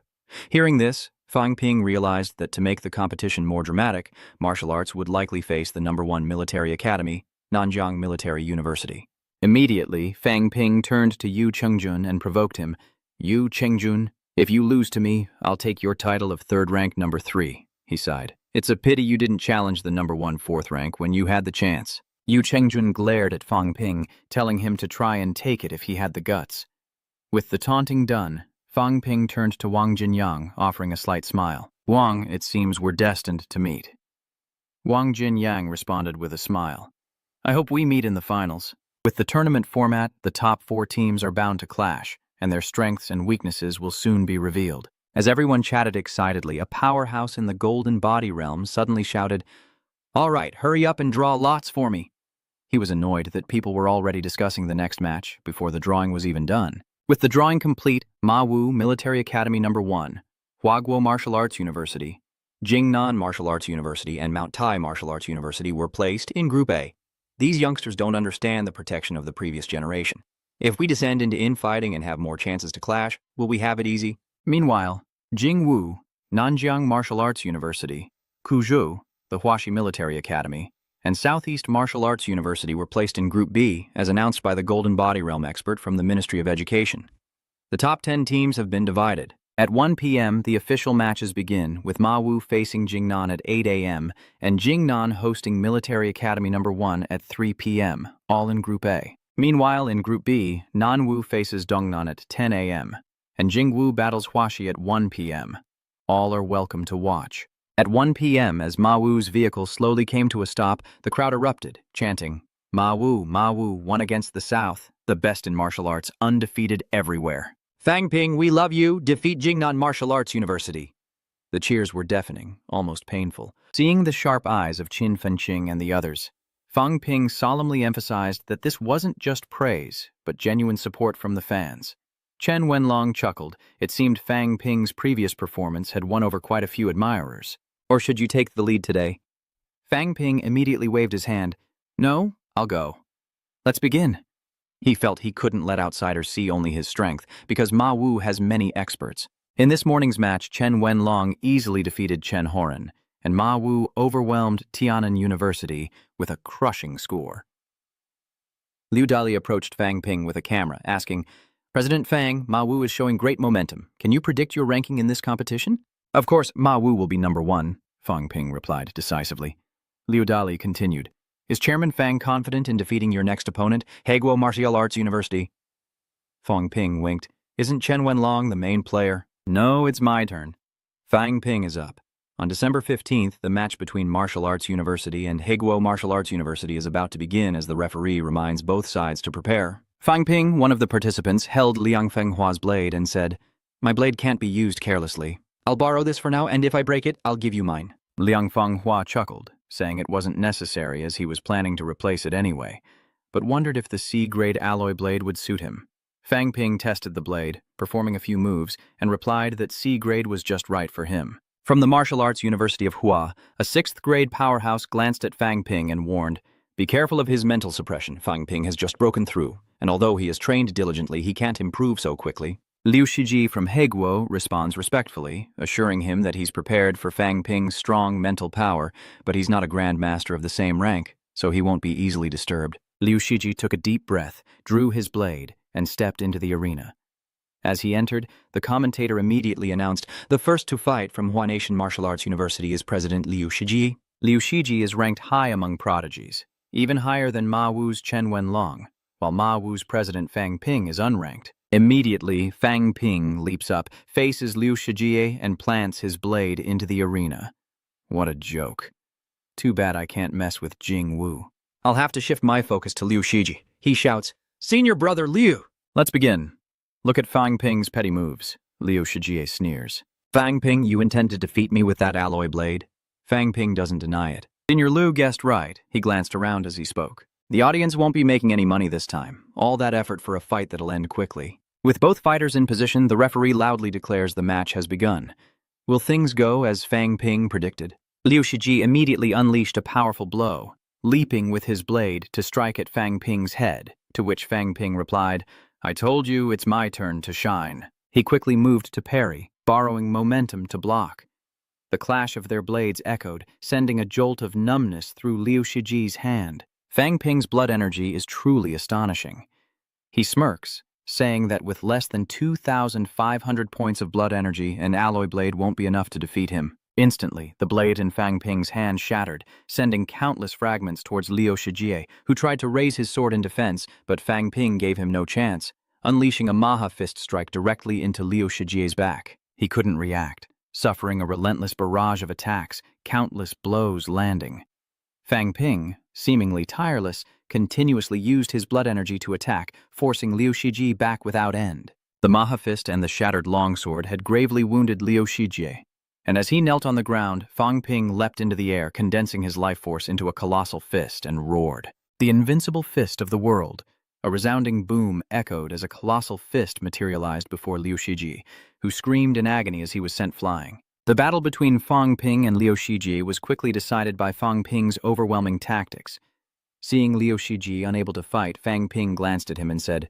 Hearing this, Fang Ping realized that to make the competition more dramatic, martial arts would likely face the #1 military academy, Nanjiang Military University. Immediately, Fang Ping turned to Yu Chengjun and provoked him. "Yu Chengjun, if you lose to me, I'll take your title of third rank number 3, he sighed. "It's a pity you didn't challenge the #1 fourth rank when you had the chance." Yu Chengjun glared at Fang Ping, telling him to try and take it if he had the guts. With the taunting done, Fang Ping turned to Wang Jinyang, offering a slight smile. "Wang, it seems we're destined to meet." Wang Jinyang responded with a smile. "I hope we meet in the finals." With the tournament format, the top 4 teams are bound to clash, and their strengths and weaknesses will soon be revealed. As everyone chatted excitedly, a powerhouse in the golden body realm suddenly shouted, "All right, hurry up and draw lots for me." He was annoyed that people were already discussing the next match before the drawing was even done. With the drawing complete, Ma Wu Military Academy #1, Huaguo Martial Arts University, Jingnan Martial Arts University, and Mount Tai Martial Arts University were placed in Group A. These youngsters don't understand the protection of the previous generation. If we descend into infighting and have more chances to clash, will we have it easy? Meanwhile, Jingwu, Nanjiang Martial Arts University, Kuzhou, the Huaxi Military Academy, and Southeast Martial Arts University were placed in Group B, as announced by the Golden Body Realm expert from the Ministry of Education. The top 10 teams have been divided. At 1 p.m., the official matches begin, with Ma Wu facing Jingnan at 8 a.m. and Jingnan hosting Military Academy #1 at 3 p.m., all in Group A. Meanwhile, in Group B, Nanwu faces Dongnan at 10 a.m., and Jingwu battles Huaxi at 1 p.m. All are welcome to watch. At 1 p.m., as Ma Wu's vehicle slowly came to a stop, the crowd erupted, chanting, Ma Wu, one against the South, the best in martial arts, undefeated everywhere. Fang Ping, we love you, defeat Jingnan Martial Arts University." The cheers were deafening, almost painful. Seeing the sharp eyes of Qin Fengqing and the others, Fang Ping solemnly emphasized that this wasn't just praise, but genuine support from the fans. Chen Wenlong chuckled. It seemed Fang Ping's previous performance had won over quite a few admirers. "Or should you take the lead today?" Fang Ping immediately waved his hand. No, I'll go. Let's begin. He felt he couldn't let outsiders see only his strength, because Ma Wu has many experts. In this morning's match, Chen Wenlong easily defeated Chen Horan, and Ma Wu overwhelmed Tian'an University with a crushing score. Liu Dali approached Fang Ping with a camera, asking, President Fang, Ma Wu is showing great momentum. Can you predict your ranking in this competition? Of course, Ma Wu will be number 1, Fang Ping replied decisively. Liu Dali continued, Is Chairman Fang confident in defeating your next opponent, Haguo Martial Arts University? Fang Ping winked. Isn't Chen Wenlong the main player? No, it's my turn. Fang Ping is up. On December 15th, the match between Martial Arts University and Haguo Martial Arts University is about to begin as the referee reminds both sides to prepare. Fang Ping, one of the participants, held Liang Fenghua's blade and said, My blade can't be used carelessly. I'll borrow this for now, and if I break it, I'll give you mine. Liang Fenghua chuckled, saying it wasn't necessary as he was planning to replace it anyway, but wondered if the C-grade alloy blade would suit him. Fang Ping tested the blade, performing a few moves, and replied that C-grade was just right for him. From the Martial Arts University of Hua, a 6th-grade powerhouse glanced at Fang Ping and warned, Be careful of his mental suppression. Fang Ping has just broken through, and although he is trained diligently, he can't improve so quickly. Liu Shiji from Haguo responds respectfully, assuring him that he's prepared for Fang Ping's strong mental power, but he's not a grandmaster of the same rank, so he won't be easily disturbed. Liu Shiji took a deep breath, drew his blade, and stepped into the arena. As he entered, the commentator immediately announced, The first to fight from Hua Nation Martial Arts University is President Liu Shiji. Liu Shiji is ranked high among prodigies, even higher than Ma Wu's Chen Wenlong, while Ma Wu's President Fang Ping is unranked. Immediately, Fang Ping leaps up, faces Liu Shiji, and plants his blade into the arena. What a joke. Too bad I can't mess with Jing Wu. I'll have to shift my focus to Liu Shiji. He shouts, Senior brother Liu! Let's begin. Look at Fang Ping's petty moves. Liu Shiji sneers. Fang Ping, you intend to defeat me with that alloy blade? Fang Ping doesn't deny it. Senior Liu guessed right. He glanced around as he spoke. The audience won't be making any money this time. All that effort for a fight that'll end quickly. With both fighters in position, the referee loudly declares the match has begun. Will things go as Fang Ping predicted? Liu Shiji immediately unleashed a powerful blow, leaping with his blade to strike at Fang Ping's head, to which Fang Ping replied, I told you it's my turn to shine. He quickly moved to parry, borrowing momentum to block. The clash of their blades echoed, sending a jolt of numbness through Liu Shiji's hand. Fang Ping's blood energy is truly astonishing. He smirks, saying that with less than 2,500 points of blood energy, an alloy blade won't be enough to defeat him. Instantly, the blade in Fang Ping's hand shattered, sending countless fragments towards Liu Shiji, who tried to raise his sword in defense, but Fang Ping gave him no chance, unleashing a Maha fist strike directly into Liu Shiji's back. He couldn't react, suffering a relentless barrage of attacks, countless blows landing. Fang Ping, seemingly tireless, continuously used his blood energy to attack, forcing Liu Shiji back without end. The Maha fist and the shattered longsword had gravely wounded Liu Shiji, and as he knelt on the ground, Fang Ping leapt into the air, condensing his life force into a colossal fist, and roared. The invincible fist of the world. A resounding boom echoed as a colossal fist materialized before Liu Shiji, who screamed in agony as he was sent flying. The battle between Fang Ping and Liu Shiji was quickly decided by Fang Ping's overwhelming tactics. Seeing Liu Shiji unable to fight, Fang Ping glanced at him and said,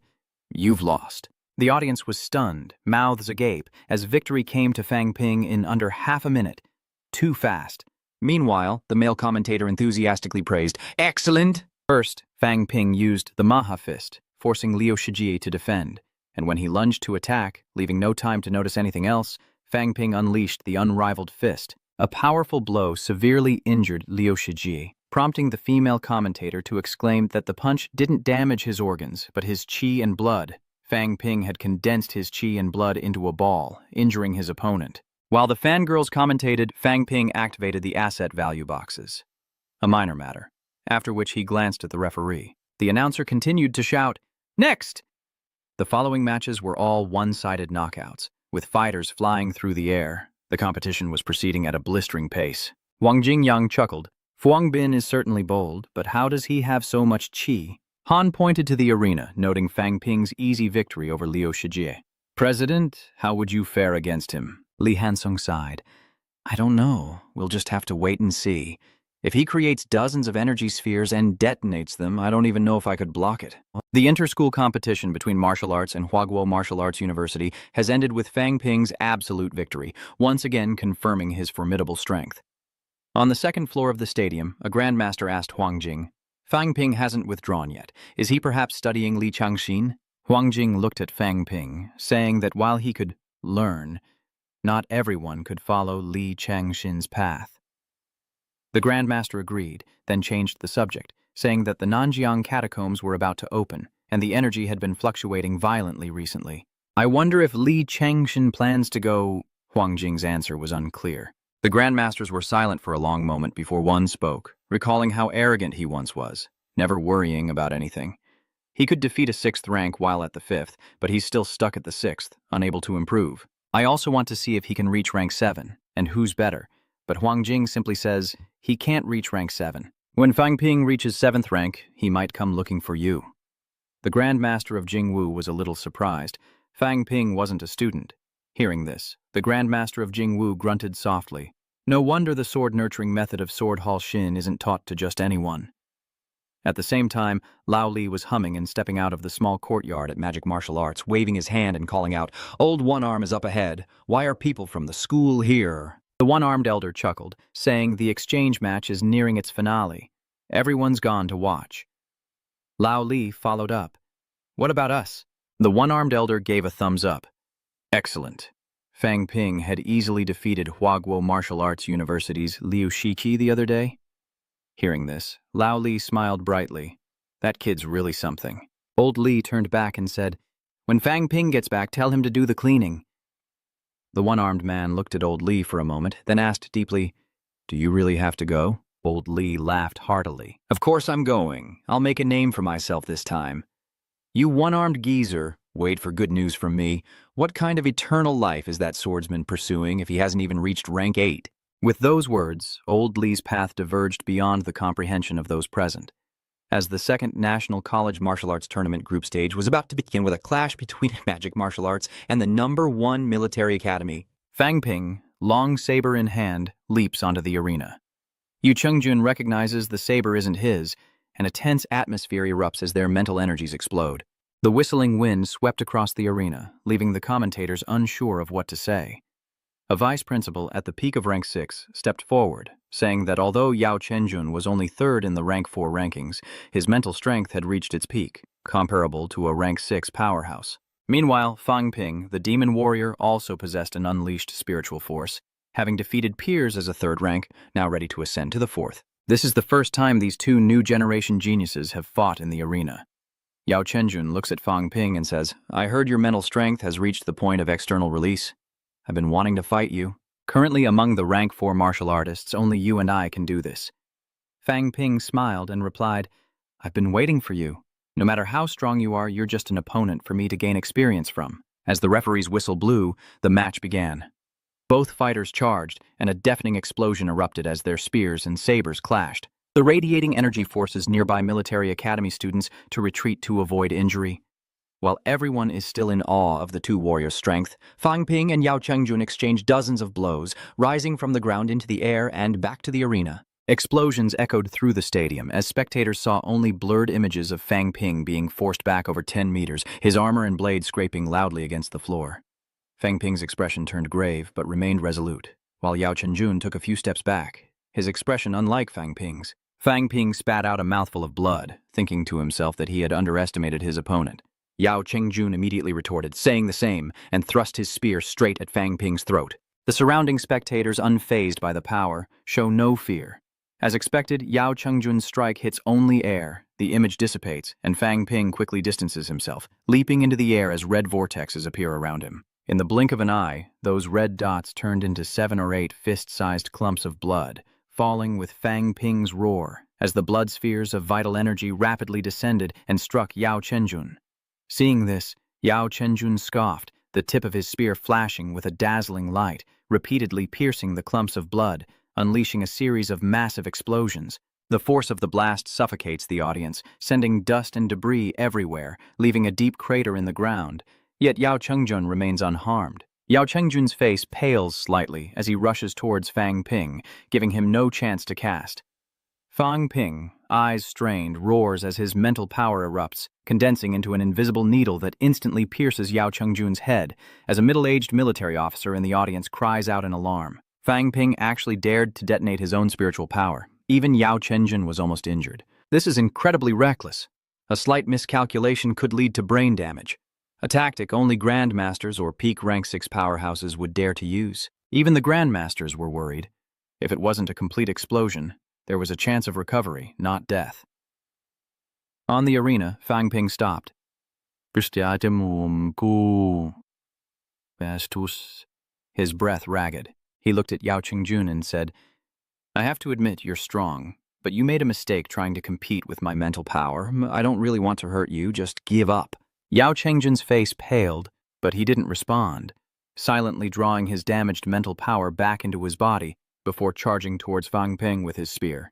You've lost. The audience was stunned, mouths agape, as victory came to Fang Ping in under half a minute. Too fast. Meanwhile, the male commentator enthusiastically praised, Excellent! First, Fang Ping used the Maha fist, forcing Liu Shiji to defend, and when he lunged to attack, leaving no time to notice anything else, Fang Ping unleashed the unrivaled fist. A powerful blow severely injured Liu Shiji, prompting the female commentator to exclaim that the punch didn't damage his organs, but his qi and blood. Fang Ping had condensed his qi and blood into a ball, injuring his opponent. While the fangirls commentated, Fang Ping activated the asset value boxes. A minor matter, after which he glanced at the referee. The announcer continued to shout, Next! The following matches were all one-sided knockouts, with fighters flying through the air. The competition was proceeding at a blistering pace. Wang Jingyang chuckled. Fuang Bin is certainly bold, but how does he have so much qi? Han pointed to the arena, noting Fang Ping's easy victory over Liu Shiji. President, how would you fare against him? Li Hansong sighed. I don't know. We'll just have to wait and see. If he creates dozens of energy spheres and detonates them, I don't even know if I could block it. The inter-school competition between martial arts and Huaguo Martial Arts University has ended with Fang Ping's absolute victory, once again confirming his formidable strength. On the second floor of the stadium, a grandmaster asked Huang Jing, "Fang Ping hasn't withdrawn yet. Is he perhaps studying Li Changxin?" Huang Jing looked at Fang Ping, saying that while he could learn, not everyone could follow Li Changxin's path. The Grandmaster agreed, then changed the subject, saying that the Nanjiang catacombs were about to open, and the energy had been fluctuating violently recently. "I wonder if Li Changxin plans to go..." Huang Jing's answer was unclear. The Grandmasters were silent for a long moment before one spoke, recalling how arrogant he once was, never worrying about anything. He could defeat a 6th rank while at the 5th, but he's still stuck at the 6th, unable to improve. "I also want to see if he can reach rank 7, and who's better." But Huang Jing simply says, he can't reach rank 7. When Fang Ping reaches 7th rank, he might come looking for you. The Grandmaster of Jingwu was a little surprised. Fang Ping wasn't a student. Hearing this, the Grandmaster of Jingwu grunted softly. No wonder the sword-nurturing method of Sword Hall Shin isn't taught to just anyone. At the same time, Lao Li was humming and stepping out of the small courtyard at Magic Martial Arts, waving his hand and calling out, "Old One Arm is up ahead. Why are people from the school here?" The one-armed elder chuckled, saying the exchange match is nearing its finale. Everyone's gone to watch. Lao Li followed up. "What about us?" The one-armed elder gave a thumbs up. "Excellent." Fang Ping had easily defeated Huaguo Martial Arts University's Liu Shiqi the other day. Hearing this, Lao Li smiled brightly. That kid's really something. Old Li turned back and said, "When Fang Ping gets back, tell him to do the cleaning." The one-armed man looked at Old Li for a moment, then asked deeply, "Do you really have to go?" Old Li laughed heartily. "Of course I'm going. I'll make a name for myself this time." "You one-armed geezer, wait for good news from me. What kind of eternal life is that swordsman pursuing if he hasn't even reached rank 8? With those words, Old Li's path diverged beyond the comprehension of those present. As the second National College Martial Arts Tournament group stage was about to begin with a clash between Magic Martial Arts and the #1 military academy, Fang Ping, long saber in hand, leaps onto the arena. Yu Chengjun recognizes the saber isn't his, and a tense atmosphere erupts as their mental energies explode. The whistling wind swept across the arena, leaving the commentators unsure of what to say. A vice principal at the peak of rank 6 stepped forward, saying that although Yao Chenjun was only 3rd in the rank 4 rankings, his mental strength had reached its peak, comparable to a rank 6 powerhouse. Meanwhile, Fang Ping, the demon warrior, also possessed an unleashed spiritual force, having defeated peers as a 3rd rank, now ready to ascend to the 4th. This is the first time these two new generation geniuses have fought in the arena. Yao Chenjun looks at Fang Ping and says, "I heard your mental strength has reached the point of external release. I've been wanting to fight you. Currently among the rank 4 martial artists, only you and I can do this." Fang Ping smiled and replied, "I've been waiting for you. No matter how strong you are, you're just an opponent for me to gain experience from." As the referee's whistle blew, the match began. Both fighters charged, and a deafening explosion erupted as their spears and sabers clashed. The radiating energy forces nearby military academy students to retreat to avoid injury. While everyone is still in awe of the two warriors' strength, Fang Ping and Yao Chengjun exchange dozens of blows, rising from the ground into the air and back to the arena. Explosions echoed through the stadium as spectators saw only blurred images of Fang Ping being forced back over 10 meters, his armor and blade scraping loudly against the floor. Fang Ping's expression turned grave but remained resolute, while Yao Chenjun took a few steps back, his expression unlike Fang Ping's. Fang Ping spat out a mouthful of blood, thinking to himself that he had underestimated his opponent. Yao Chengjun immediately retorted, saying the same, and thrust his spear straight at Fang Ping's throat. The surrounding spectators, unfazed by the power, show no fear. As expected, Yao Chengjun's strike hits only air, the image dissipates, and Fang Ping quickly distances himself, leaping into the air as red vortexes appear around him. In the blink of an eye, those red dots turned into 7 or 8 fist-sized clumps of blood, falling with Fang Ping's roar, as the blood spheres of vital energy rapidly descended and struck Yao Chengjun. Seeing this, Yao Chenjun scoffed, the tip of his spear flashing with a dazzling light, repeatedly piercing the clumps of blood, unleashing a series of massive explosions. The force of the blast suffocates the audience, sending dust and debris everywhere, leaving a deep crater in the ground. Yet Yao Chengjun remains unharmed. Yao Chengjun's face pales slightly as he rushes towards Fang Ping, giving him no chance to cast. Fang Ping, eyes strained, roars as his mental power erupts, condensing into an invisible needle that instantly pierces Yao Chengjun's head as a middle-aged military officer in the audience cries out in alarm. Fang Ping actually dared to detonate his own spiritual power. Even Yao Chengjun was almost injured. This is incredibly reckless. A slight miscalculation could lead to brain damage. A tactic only Grandmasters or peak rank 6 powerhouses would dare to use. Even the Grandmasters were worried. If it wasn't a complete explosion, there was a chance of recovery, not death. On the arena, Fang Ping stopped. His breath ragged. He looked at Yao Chengjun and said, "I have to admit you're strong, but you made a mistake trying to compete with my mental power. I don't really want to hurt you, just give up." Yao Chengjun's face paled, but he didn't respond, silently drawing his damaged mental power back into his body before charging towards Fang Ping with his spear.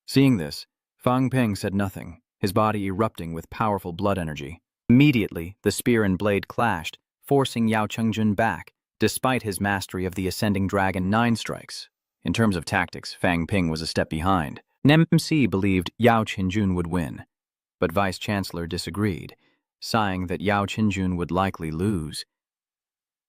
Seeing this, Fang Ping said nothing, his body erupting with powerful blood energy. Immediately, the spear and blade clashed, forcing Yao Chengjun back, despite his mastery of the Ascending Dragon 9 strikes. In terms of tactics, Fang Ping was a step behind. NMC believed Yao Chengjun would win, but Vice-Chancellor disagreed, sighing that Yao Chengjun would likely lose.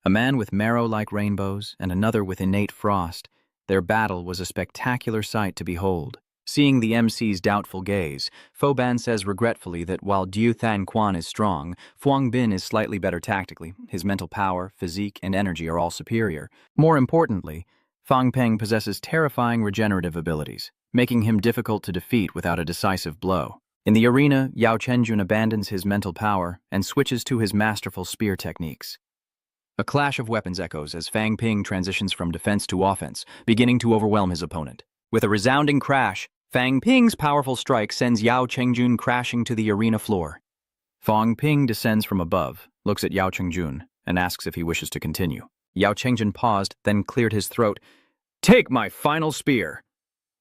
A man with marrow like rainbows and another with innate frost, their battle was a spectacular sight to behold. Seeing the MC's doubtful gaze, Foban says regretfully that while Du Than Quan is strong, Fuang Bin is slightly better tactically. His mental power, physique, and energy are all superior. More importantly, Fang Ping possesses terrifying regenerative abilities, making him difficult to defeat without a decisive blow. In the arena, Yao Chengjun abandons his mental power and switches to his masterful spear techniques. A clash of weapons echoes as Fang Ping transitions from defense to offense, beginning to overwhelm his opponent. With a resounding crash, Fang Ping's powerful strike sends Yao Chengjun crashing to the arena floor. Fang Ping descends from above, looks at Yao Chengjun, and asks if he wishes to continue. Yao Chengjun paused, then cleared his throat. "Take my final spear!"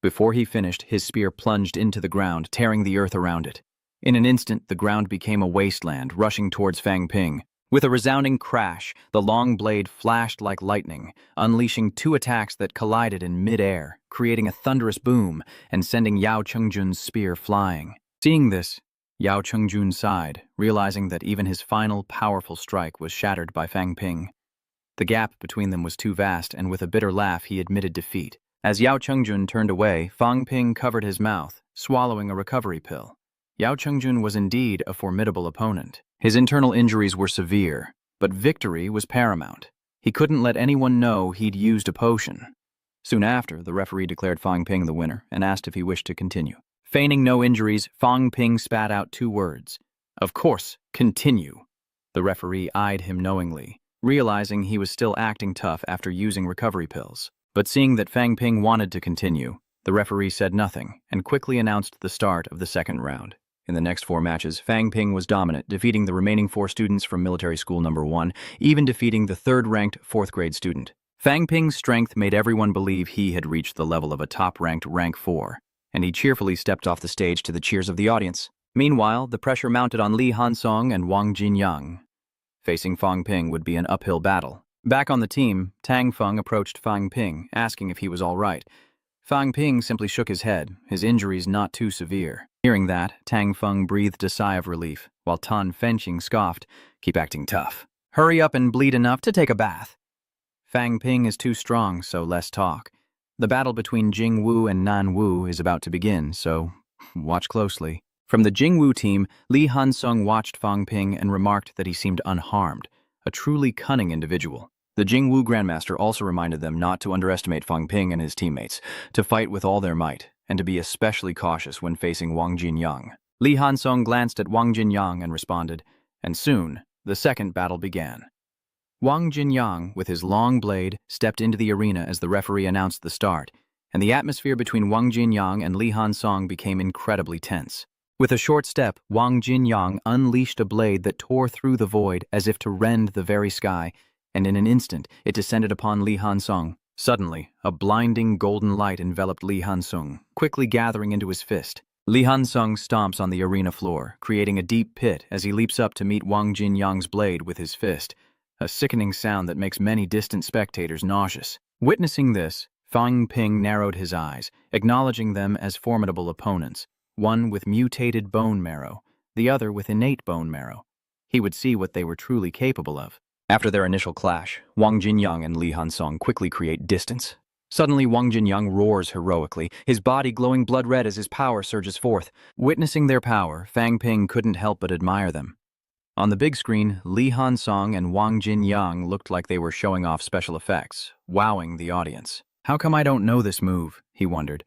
Before he finished, his spear plunged into the ground, tearing the earth around it. In an instant, the ground became a wasteland, rushing towards Fang Ping. With a resounding crash, the long blade flashed like lightning, unleashing 2 attacks that collided in mid-air, creating a thunderous boom and sending Yao Chengjun's spear flying. Seeing this, Yao Chengjun sighed, realizing that even his final, powerful strike was shattered by Fang Ping. The gap between them was too vast, and with a bitter laugh, he admitted defeat. As Yao Chengjun turned away, Fang Ping covered his mouth, swallowing a recovery pill. Yao Chengjun was indeed a formidable opponent. His internal injuries were severe, but victory was paramount. He couldn't let anyone know he'd used a potion. Soon after, the referee declared Fang Ping the winner and asked if he wished to continue. Feigning no injuries, Fang Ping spat out 2 words. "Of course, continue." The referee eyed him knowingly, realizing he was still acting tough after using recovery pills. But seeing that Fang Ping wanted to continue, the referee said nothing and quickly announced the start of the second round. In the next 4 matches, Fang Ping was dominant, defeating the remaining 4 students from Military School Number 1, even defeating the 3rd-ranked 4th-grade student. Fang Ping's strength made everyone believe he had reached the level of a top-ranked Rank 4, and he cheerfully stepped off the stage to the cheers of the audience. Meanwhile, the pressure mounted on Li Hansong and Wang Jinyang. Facing Fang Ping would be an uphill battle. Back on the team, Tang Feng approached Fang Ping, asking if he was all right. Fang Ping simply shook his head, his injuries not too severe. Hearing that, Tang Feng breathed a sigh of relief, while Tan Fenqing scoffed, "Keep acting tough. Hurry up and bleed enough to take a bath." Fang Ping is too strong, so less talk. The battle between Jing Wu and Nan Wu is about to begin, so watch closely. From the Jing Wu team, Li Hansong watched Fang Ping and remarked that he seemed unharmed, a truly cunning individual. The Jing Wu Grandmaster also reminded them not to underestimate Fang Ping and his teammates, to fight with all their might, and to be especially cautious when facing Wang Jinyang. Li Hansong glanced at Wang Jinyang and responded, and soon, the second battle began. Wang Jinyang, with his long blade, stepped into the arena as the referee announced the start, and the atmosphere between Wang Jinyang and Li Hansong became incredibly tense. With a short step, Wang Jinyang unleashed a blade that tore through the void as if to rend the very sky, and in an instant, it descended upon Li Hansong. Suddenly, a blinding golden light enveloped Li Hansong, quickly gathering into his fist. Li Hansong stomps on the arena floor, creating a deep pit as he leaps up to meet Wang Jinyang's blade with his fist, a sickening sound that makes many distant spectators nauseous. Witnessing this, Fang Ping narrowed his eyes, acknowledging them as formidable opponents, one with mutated bone marrow, the other with innate bone marrow. He would see what they were truly capable of. After their initial clash, Wang Jinyang and Li Hansong quickly create distance. Suddenly, Wang Jinyang roars heroically, his body glowing blood red as his power surges forth. Witnessing their power, Fang Ping couldn't help but admire them. On the big screen, Li Hansong and Wang Jinyang looked like they were showing off special effects, wowing the audience. How come I don't know this move? He wondered.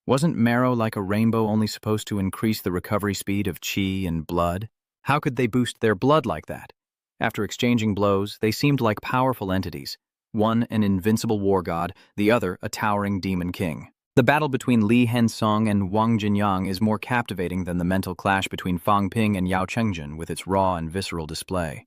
Wasn't marrow like a rainbow only supposed to increase the recovery speed of qi and blood? How could they boost their blood like that? After exchanging blows, they seemed like powerful entities. One an invincible war god, the other a towering demon king. The battle between Li Hansong and Wang Jinyang is more captivating than the mental clash between Fang Ping and Yao Chengjun with its raw and visceral display.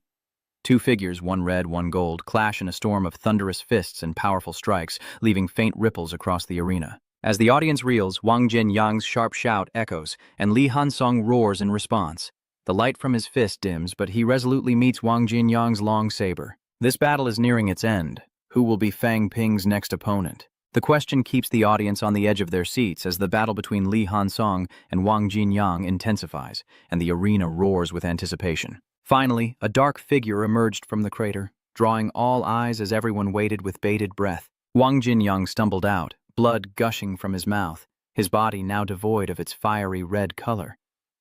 Two figures, one red, one gold, clash in a storm of thunderous fists and powerful strikes, leaving faint ripples across the arena. As the audience reels, Wang Jinyang's sharp shout echoes, and Li Hansong roars in response. The light from his fist dims, but he resolutely meets Wang Jinyang's long saber. This battle is nearing its end. Who will be Fang Ping's next opponent? The question keeps the audience on the edge of their seats as the battle between Li Hansong and Wang Jinyang intensifies, and the arena roars with anticipation. Finally, a dark figure emerged from the crater, drawing all eyes as everyone waited with bated breath. Wang Jinyang stumbled out, blood gushing from his mouth, his body now devoid of its fiery red color.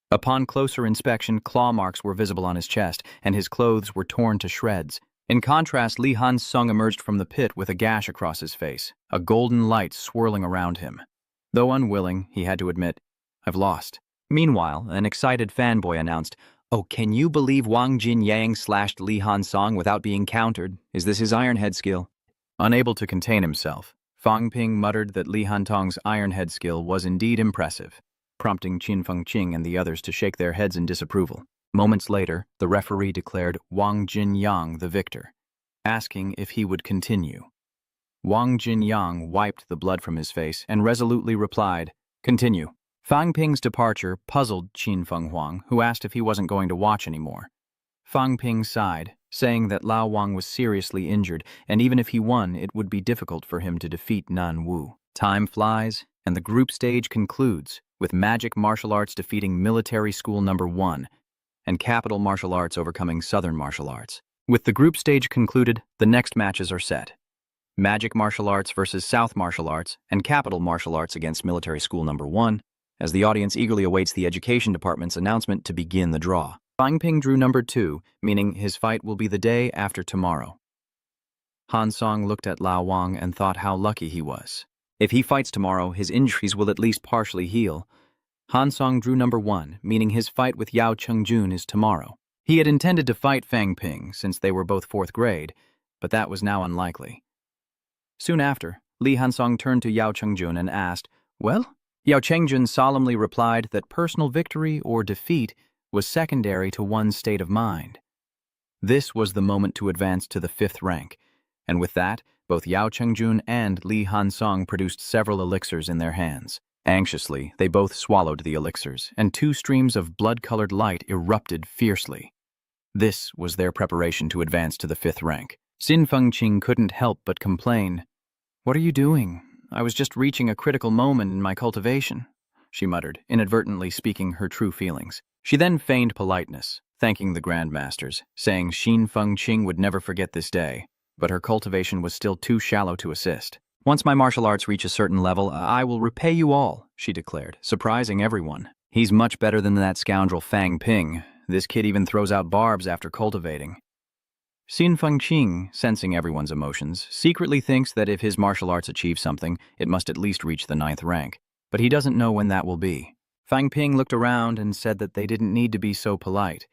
Upon closer inspection, claw marks were visible on his chest, and his clothes were torn to shreds. In contrast, Li Hansong emerged from the pit with a gash across his face, a golden light swirling around him. Though unwilling, he had to admit, I've lost. Meanwhile, an excited fanboy announced, Oh, can you believe Wang Jinyang slashed Li Hansong without being countered? Is this his Iron Head skill? Unable to contain himself, Fang Ping muttered that Li Hansong's Iron Head skill was indeed impressive, prompting Qin Fengqing and the others to shake their heads in disapproval. Moments later, the referee declared Wang Jinyang the victor, asking if he would continue. Wang Jinyang wiped the blood from his face and resolutely replied, Continue. Fang Ping's departure puzzled Qin Fenghuang, who asked if he wasn't going to watch anymore. Fang Ping sighed, saying that Lao Wang was seriously injured, and even if he won, it would be difficult for him to defeat Nan Wu. Time flies, and the group stage concludes, with magic martial arts defeating military school number 1, and capital martial arts overcoming southern martial arts. With the group stage concluded, the next matches are set. Magic martial arts versus South martial arts, and capital martial arts against military school number 1, as the audience eagerly awaits the education department's announcement to begin the draw. Fang Ping drew number 2, meaning his fight will be the day after tomorrow. Han Song looked at Lao Wang and thought how lucky he was. If he fights tomorrow, his injuries will at least partially heal. Han Song drew number 1, meaning his fight with Yao Chengjun is tomorrow. He had intended to fight Fang Ping since they were both 4th grade, but that was now unlikely. Soon after, Li Hansong turned to Yao Chengjun and asked, Well? Yao Chengjun solemnly replied that personal victory or defeat was secondary to one's state of mind. This was the moment to advance to the 5th rank, and with that, both Yao Chengjun and Li Hansong produced several elixirs in their hands. Anxiously, they both swallowed the elixirs, and 2 streams of blood-colored light erupted fiercely. This was their preparation to advance to the 5th rank. Xin Fengqing couldn't help but complain. What are you doing? I was just reaching a critical moment in my cultivation, she muttered, inadvertently speaking her true feelings. She then feigned politeness, thanking the grandmasters, saying Xin Fengqing would never forget this day, but her cultivation was still too shallow to assist. Once my martial arts reach a certain level, I will repay you all, she declared, surprising everyone. He's much better than that scoundrel Fang Ping. This kid even throws out barbs after cultivating. Xin Fengqing, sensing everyone's emotions, secretly thinks that if his martial arts achieve something, it must at least reach the 9th rank, but he doesn't know when that will be. Fang Ping looked around and said that they didn't need to be so polite,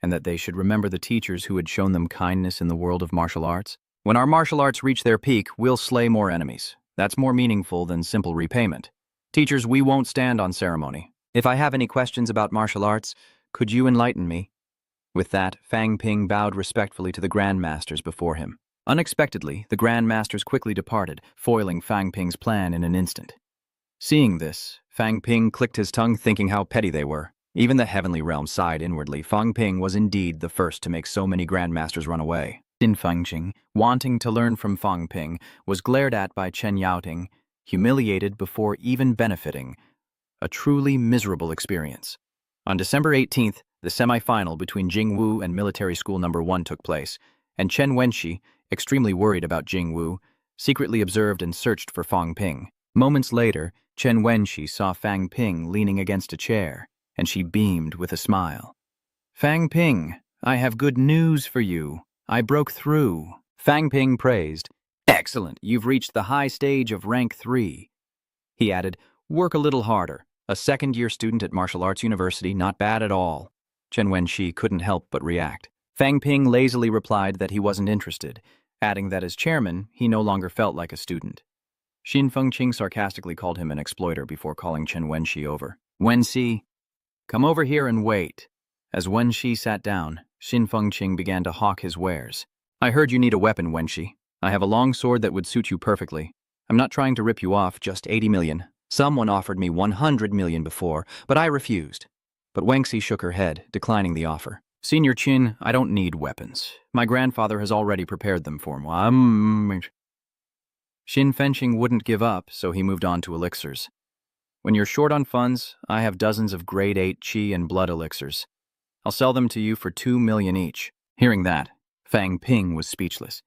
and that they should remember the teachers who had shown them kindness in the world of martial arts. When our martial arts reach their peak, we'll slay more enemies. That's more meaningful than simple repayment. Teachers, we won't stand on ceremony. If I have any questions about martial arts, could you enlighten me? With that, Fang Ping bowed respectfully to the grandmasters before him. Unexpectedly, the grandmasters quickly departed, foiling Fang Ping's plan in an instant. Seeing this, Fang Ping clicked his tongue, thinking how petty they were. Even the heavenly realm sighed inwardly. Fang Ping was indeed the first to make so many grandmasters run away. Xin Fengqing, wanting to learn from Fang Ping, was glared at by Chen Yaoting, humiliated before even benefiting. A truly miserable experience. On December 18th, the semi-final between Jingwu and Military School No. 1 took place, and Chen Wenxi, extremely worried about Jingwu, secretly observed and searched for Fang Ping. Moments later, Chen Wenxi saw Fang Ping leaning against a chair, and she beamed with a smile. "Fang Ping, I have good news for you. I broke through." Fang Ping praised. "Excellent, you've reached the high stage of rank 3. He added, "Work a little harder. A second-year student at Martial Arts University, not bad at all." Chen Wenxi couldn't help but react. Fang Ping lazily replied that he wasn't interested, adding that as chairman, he no longer felt like a student. Xin Fengqing sarcastically called him an exploiter before calling Chen Wenxi over. "Wenxi, come over here and wait." As Wenxi sat down, Xin Fengqing began to hawk his wares. "I heard you need a weapon, Wenxi. I have a long sword that would suit you perfectly. I'm not trying to rip you off, just 80 million. Someone offered me 100 million before, but I refused." But Wenxi shook her head, declining the offer. "Senior Qin, I don't need weapons. My grandfather has already prepared them for me." Xin Fengqing wouldn't give up, so he moved on to elixirs. "When you're short on funds, I have dozens of grade 8 qi and blood elixirs. I'll sell them to you for 2 million each." Hearing that, Fang Ping was speechless.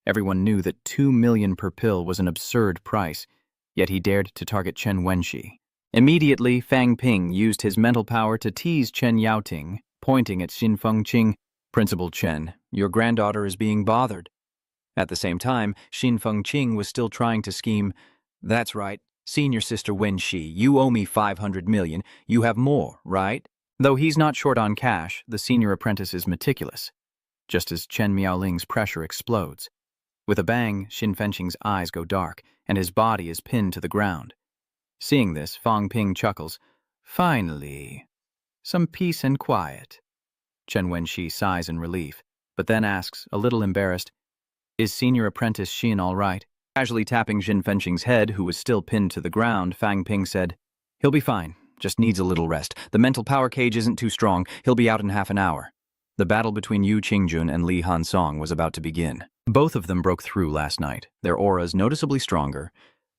Everyone knew that 2 million per pill was an absurd price, yet he dared to target Chen Wenxi. Immediately, Fang Ping used his mental power to tease Chen Yaoting, pointing at Xin Fengqing. "Principal Chen, your granddaughter is being bothered." At the same time, Xin Fengqing was still trying to scheme. "That's right, senior sister Wenxi, you owe me 500 million. You have more, right?" Though he's not short on cash, the senior apprentice is meticulous. Just as Chen Miaoling's pressure explodes. With a bang, Xin Fengqing's eyes go dark, and his body is pinned to the ground. Seeing this, Fang Ping chuckles. "Finally, some peace and quiet." Chen Wenxi sighs in relief, but then asks, a little embarrassed, "Is senior apprentice Xin all right?" Casually tapping Xin Fengqing's head, who was still pinned to the ground, Fang Ping said, "He'll be fine, just needs a little rest. The mental power cage isn't too strong. He'll be out in half an hour." The battle between Yu Qingjun and Li Hansong was about to begin. Both of them broke through last night, their auras noticeably stronger.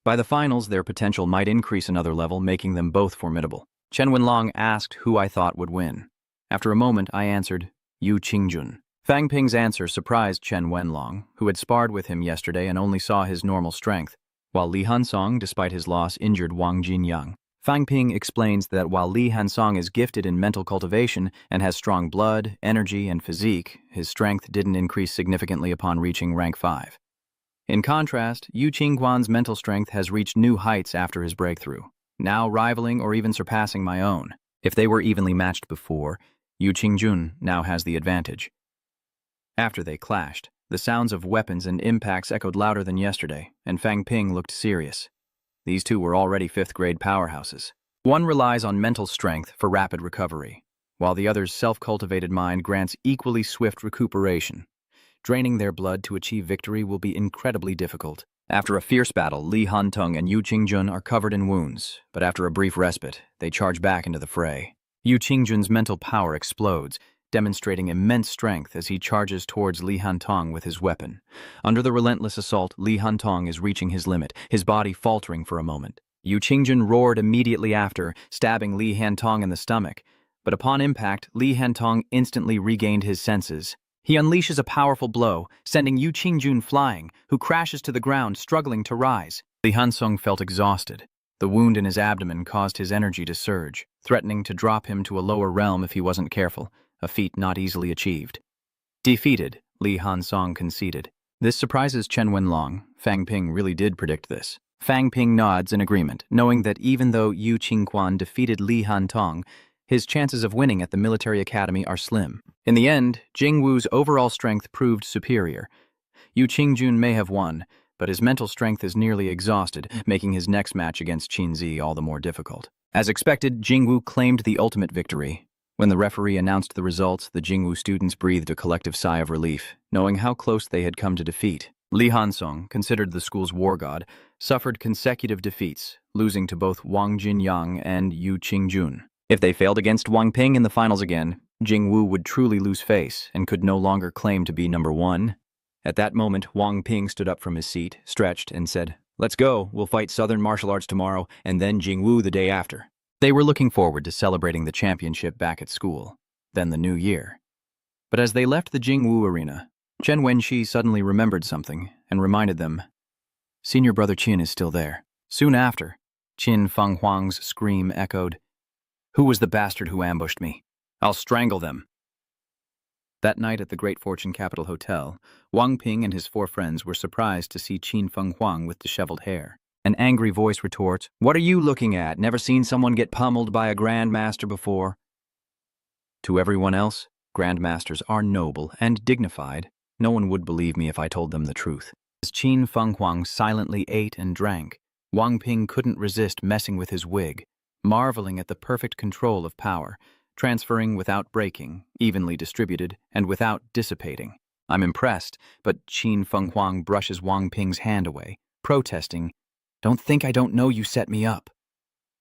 By the finals, their potential might increase another level, making them both formidable. Chen Wenlong asked who I thought would win. After a moment, I answered, Yu Qingjun. Fang Ping's answer surprised Chen Wenlong, who had sparred with him yesterday and only saw his normal strength, while Li Hansong, despite his loss, injured Wang Jinyang. Fang Ping explains that while Li Hansong is gifted in mental cultivation and has strong blood, energy, and physique, his strength didn't increase significantly upon reaching rank 5. In contrast, Yu Qingguan's mental strength has reached new heights after his breakthrough, now rivaling or even surpassing my own. If they were evenly matched before, Yu Qingjun now has the advantage. After they clashed, the sounds of weapons and impacts echoed louder than yesterday, and Fang Ping looked serious. These two were already 5th-grade powerhouses. One relies on mental strength for rapid recovery, while the other's self-cultivated mind grants equally swift recuperation. Draining their blood to achieve victory will be incredibly difficult. After a fierce battle, Li Hantung and Yu Qingjun are covered in wounds, but after a brief respite, they charge back into the fray. Yu Qingjun's mental power explodes, demonstrating immense strength as he charges towards Li Hantong with his weapon. Under the relentless assault, Li Hantong is reaching his limit, his body faltering for a moment. Yu Qingjun roared immediately after, stabbing Li Hantong in the stomach. But upon impact, Li Hantong instantly regained his senses. He unleashes a powerful blow, sending Yu Qingjun flying, who crashes to the ground, struggling to rise. Li Hansong felt exhausted. The wound in his abdomen caused his energy to surge, threatening to drop him to a lower realm if he wasn't careful, a feat not easily achieved. Defeated, Li Hansong conceded. This surprises Chen Wenlong. Fang Ping really did predict this. Fang Ping nods in agreement, knowing that even though Yu Qingguan defeated Li Hantong, his chances of winning at the military academy are slim. In the end, Jingwu's overall strength proved superior. Yu Qingjun may have won, but his mental strength is nearly exhausted, making his next match against Qinzi all the more difficult. As expected, Jingwu claimed the ultimate victory. When the referee announced the results, the Jingwu students breathed a collective sigh of relief, knowing how close they had come to defeat. Li Hansong, considered the school's war god, suffered consecutive defeats, losing to both Wang Jinyang and Yu Qingjun. If they failed against Wang Ping in the finals again, Jingwu would truly lose face and could no longer claim to be number 1. At that moment, Wang Ping stood up from his seat, stretched, and said, "Let's go. We'll fight Southern Martial Arts tomorrow, and then Jingwu the day after." They were looking forward to celebrating the championship back at school, then the new year. But as they left the Jingwu arena, Chen Wenxi suddenly remembered something and reminded them, "Senior brother Qin is still there." Soon after, Qin Fenghuang's scream echoed, "Who was the bastard who ambushed me? I'll strangle them." That night at the Great Fortune Capital Hotel, Wang Ping and his 4 friends were surprised to see Qin Fenghuang with disheveled hair. An angry voice retorts, "What are you looking at? Never seen someone get pummeled by a grandmaster before?" To everyone else, grandmasters are noble and dignified. No one would believe me if I told them the truth. As Qin Fenghuang silently ate and drank, Wang Ping couldn't resist messing with his wig, marveling at the perfect control of power, transferring without breaking, evenly distributed, and without dissipating. I'm impressed, but Qin Fenghuang brushes Wang Ping's hand away, protesting, "Don't think I don't know you set me up."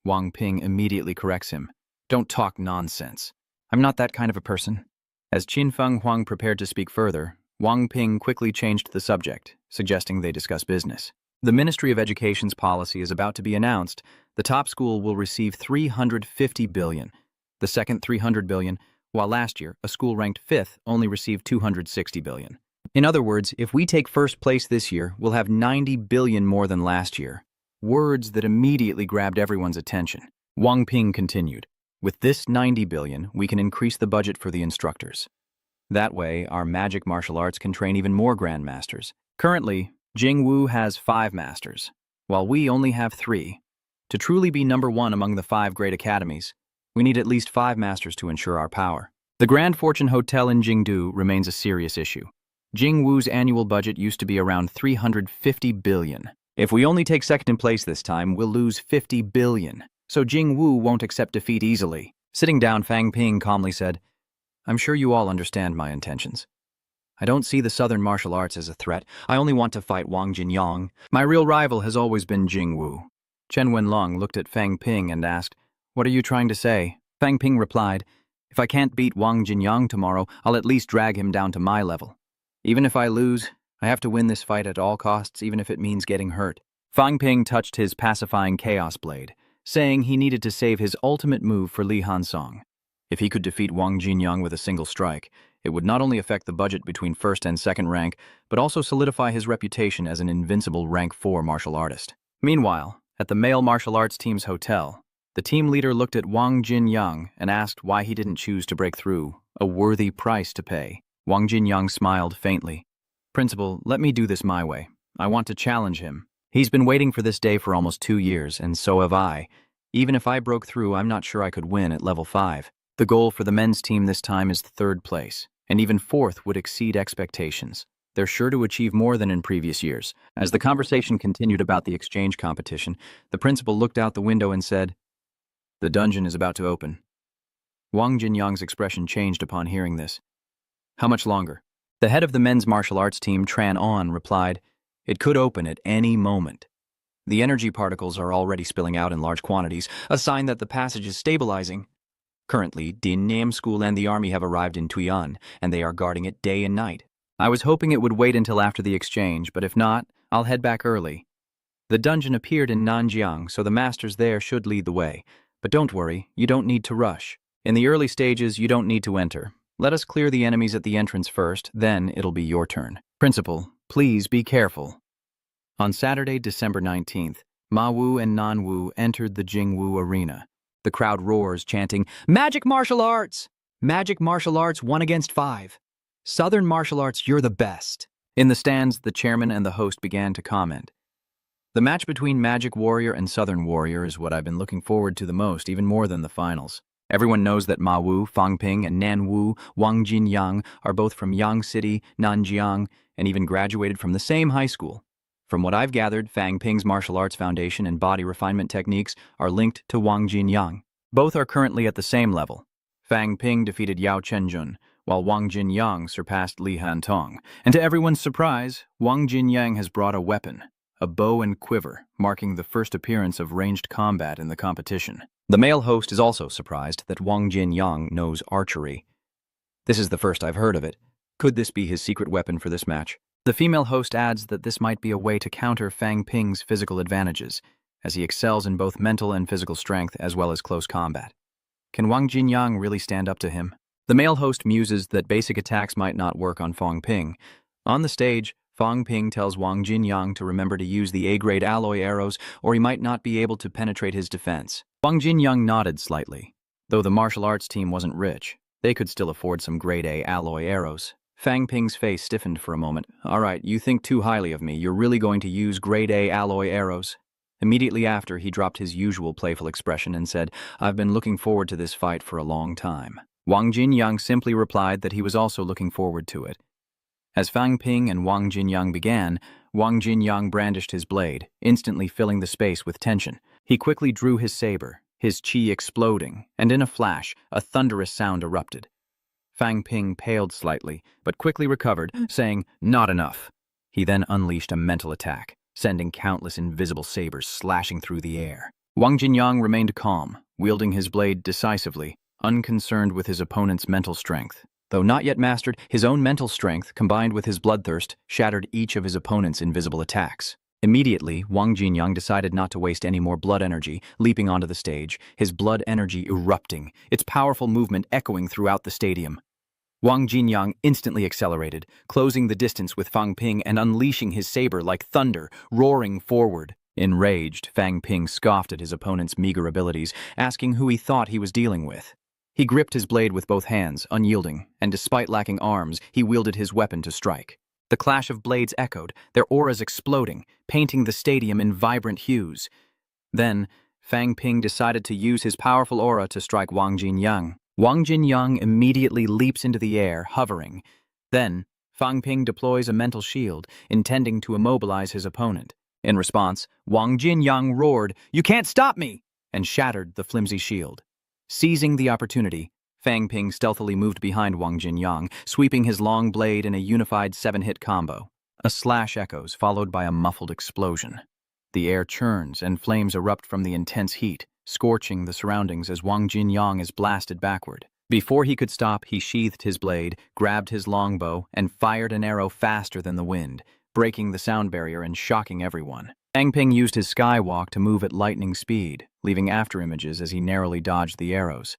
Wang Ping immediately corrects him, "Don't talk nonsense. I'm not that kind of a person." As Qin Fenghuang prepared to speak further, Wang Ping quickly changed the subject, suggesting they discuss business. The Ministry of Education's policy is about to be announced. The top school will receive $350 billion. The second $300 billion, while last year, a school ranked 5th only received $260 billion. In other words, if we take first place this year, we'll have $90 billion more than last year. Words that immediately grabbed everyone's attention. Wang Ping continued, "With this $90 billion, we can increase the budget for the instructors. That way, our magic martial arts can train even more grandmasters. Currently, Jingwu has 5 masters, while we only have 3. To truly be number 1 among the 5 great academies, we need at least 5 masters to ensure our power." The Grand Fortune Hotel in Jingdu remains a serious issue. Jingwu's annual budget used to be around $350 billion. If we only take second place this time, we'll lose $50 billion. So Jingwu won't accept defeat easily. Sitting down, Fang Ping calmly said, "I'm sure you all understand my intentions. I don't see the Southern martial arts as a threat. I only want to fight Wang Jinyang. My real rival has always been Jingwu." Chen Wenlong looked at Fang Ping and asked, "What are you trying to say?" Fang Ping replied, "If I can't beat Wang Jinyang tomorrow, I'll at least drag him down to my level. Even if I lose, I have to win this fight at all costs, even if it means getting hurt." Fang Ping touched his pacifying chaos blade, saying he needed to save his ultimate move for Li Hansong. If he could defeat Wang Jinyang with a single strike, it would not only affect the budget between first and second rank, but also solidify his reputation as an invincible rank 4 martial artist. Meanwhile, at the male martial arts team's hotel, the team leader looked at Wang Jinyang and asked why he didn't choose to break through, a worthy price to pay. Wang Jinyang smiled faintly. "Principal, let me do this my way. I want to challenge him. He's been waiting for this day for almost 2 years, and so have I. Even if I broke through, I'm not sure I could win at level 5. The goal for the men's team this time is 3rd place, and even 4th would exceed expectations. They're sure to achieve more than in previous years." As the conversation continued about the exchange competition, the principal looked out the window and said, "The dungeon is about to open." Wang Jinyang's expression changed upon hearing this. "How much longer?" The head of the men's martial arts team, Tran On, replied, "It could open at any moment. The energy particles are already spilling out in large quantities, a sign that the passage is stabilizing. Currently, Din Nam School and the army have arrived in Tuyan, and they are guarding it day and night. I was hoping it would wait until after the exchange, but if not, I'll head back early. The dungeon appeared in Nanjiang, so the masters there should lead the way. But don't worry, you don't need to rush. In the early stages, you don't need to enter. Let us clear the enemies at the entrance first, then it'll be your turn. Principal, please be careful." On Saturday, December 19th, Ma Wu and Nan Wu entered the Jingwu arena. The crowd roars, chanting, "Magic martial arts! Magic martial arts 1 against 5. Southern martial arts, you're the best." In the stands, the chairman and the host began to comment. "The match between Magic Warrior and Southern Warrior is what I've been looking forward to the most, even more than the finals. Everyone knows that Ma Wu, Fang Ping, and Nan Wu, Wang Jinyang are both from Yang City, Nanjiang, and even graduated from the same high school. From what I've gathered, Fang Ping's martial arts foundation and body refinement techniques are linked to Wang Jinyang. Both are currently at the same level. Fang Ping defeated Yao Chenjun, while Wang Jinyang surpassed Li Hantong. And to everyone's surprise, Wang Jinyang has brought a weapon, a bow and quiver, marking the first appearance of ranged combat in the competition. The male host is also surprised that Wang Jinyang knows archery. This is the first I've heard of it. Could this be his secret weapon for this match? The female host adds that this might be a way to counter Fang Ping's physical advantages, as he excels in both mental and physical strength as well as close combat. Can Wang Jinyang really stand up to him? The male host muses that basic attacks might not work on Fang Ping. On the stage, Fang Ping tells Wang Jinyang to remember to use the A-grade alloy arrows or he might not be able to penetrate his defense. Wang Jinyang nodded slightly. Though the martial arts team wasn't rich, they could still afford some grade A alloy arrows. Fang Ping's face stiffened for a moment. All right, you think too highly of me. You're really going to use grade A alloy arrows? Immediately after, he dropped his usual playful expression and said, I've been looking forward to this fight for a long time. Wang Jinyang simply replied that he was also looking forward to it. As Fang Ping and Wang Jinyang began, Wang Jinyang brandished his blade, instantly filling the space with tension. He quickly drew his saber, his chi exploding, and in a flash, a thunderous sound erupted. Fang Ping paled slightly, but quickly recovered, saying, not enough. He then unleashed a mental attack, sending countless invisible sabers slashing through the air. Wang Jinyang remained calm, wielding his blade decisively, unconcerned with his opponent's mental strength. Though not yet mastered, his own mental strength, combined with his bloodthirst, shattered each of his opponent's invisible attacks. Immediately, Wang Jinyang decided not to waste any more blood energy, leaping onto the stage, his blood energy erupting, its powerful movement echoing throughout the stadium. Wang Jinyang instantly accelerated, closing the distance with Fang Ping and unleashing his saber like thunder, roaring forward. Enraged, Fang Ping scoffed at his opponent's meager abilities, asking who he thought he was dealing with. He gripped his blade with both hands, unyielding, and despite lacking arms, he wielded his weapon to strike. The clash of blades echoed, their auras exploding, painting the stadium in vibrant hues. Then, Fang Ping decided to use his powerful aura to strike Wang Jinyang. Wang Jinyang immediately leaps into the air, hovering. Then, Fang Ping deploys a mental shield, intending to immobilize his opponent. In response, Wang Jinyang roared, "You can't stop me!" and shattered the flimsy shield. Seizing the opportunity, Fang Ping stealthily moved behind Wang Jinyang, sweeping his long blade in a unified 7-hit combo. A slash echoes, followed by a muffled explosion. The air churns and flames erupt from the intense heat, scorching the surroundings as Wang Jinyang is blasted backward. Before he could stop, he sheathed his blade, grabbed his longbow, and fired an arrow faster than the wind, breaking the sound barrier and shocking everyone. Fang Ping used his skywalk to move at lightning speed, leaving afterimages as he narrowly dodged the arrows.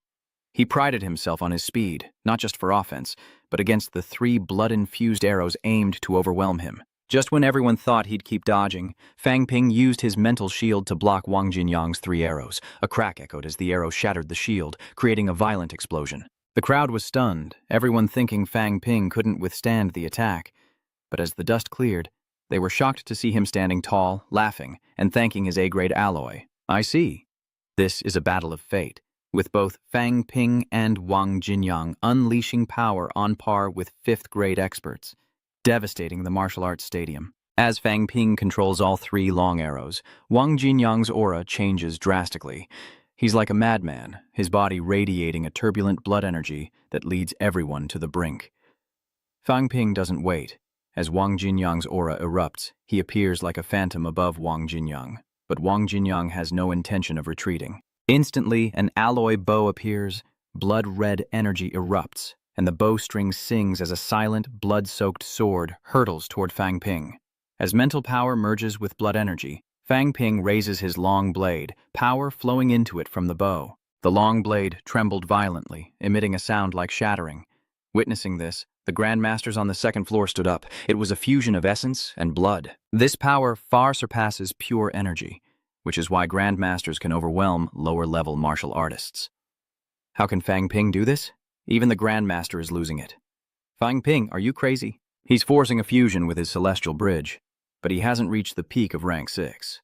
He prided himself on his speed, not just for offense, but against the 3 blood-infused arrows aimed to overwhelm him. Just when everyone thought he'd keep dodging, Fang Ping used his mental shield to block Wang Jinyang's 3 arrows. A crack echoed as the arrow shattered the shield, creating a violent explosion. The crowd was stunned, everyone thinking Fang Ping couldn't withstand the attack. But as the dust cleared, they were shocked to see him standing tall, laughing, and thanking his A-grade alloy. I see. This is a battle of fate, with both Fang Ping and Wang Jinyang unleashing power on par with 5th-grade experts, devastating the martial arts stadium. As Fang Ping controls all 3 long arrows, Wang Jinyang's aura changes drastically. He's like a madman, his body radiating a turbulent blood energy that leads everyone to the brink. Fang Ping doesn't wait. As Wang Jinyang's aura erupts, he appears like a phantom above Wang Jinyang, but Wang Jinyang has no intention of retreating. Instantly, an alloy bow appears, blood-red energy erupts, and the bowstring sings as a silent, blood-soaked sword hurtles toward Fang Ping. As mental power merges with blood energy, Fang Ping raises his long blade, power flowing into it from the bow. The long blade trembled violently, emitting a sound like shattering. Witnessing this, the Grandmasters on the 2nd floor stood up. It was a fusion of essence and blood. This power far surpasses pure energy, which is why Grandmasters can overwhelm lower-level martial artists. How can Fang Ping do this? Even the Grandmaster is losing it. Fang Ping, are you crazy? He's forcing a fusion with his celestial bridge, but he hasn't reached the peak of rank 6.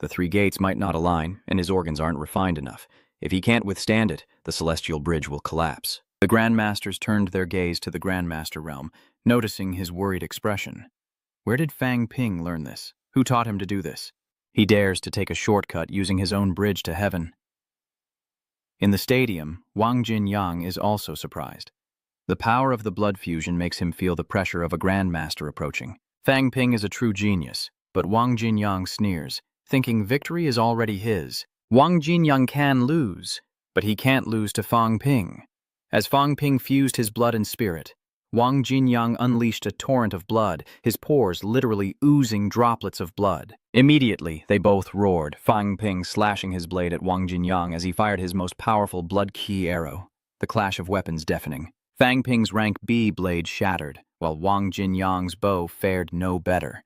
The 3 gates might not align, and his organs aren't refined enough. If he can't withstand it, the celestial bridge will collapse. The Grandmasters turned their gaze to the Grandmaster realm, noticing his worried expression. Where did Fang Ping learn this? Who taught him to do this? He dares to take a shortcut using his own bridge to heaven. In the stadium, Wang Jinyang is also surprised. The power of the blood fusion makes him feel the pressure of a Grandmaster approaching. Fang Ping is a true genius, but Wang Jinyang sneers, thinking victory is already his. Wang Jinyang can lose, but he can't lose to Fang Ping. As Fang Ping fused his blood and spirit, Wang Jinyang unleashed a torrent of blood, his pores literally oozing droplets of blood. Immediately, they both roared, Fang Ping slashing his blade at Wang Jinyang as he fired his most powerful blood-key arrow, the clash of weapons deafening. Fang Ping's rank B blade shattered, while Wang Jinyang's bow fared no better.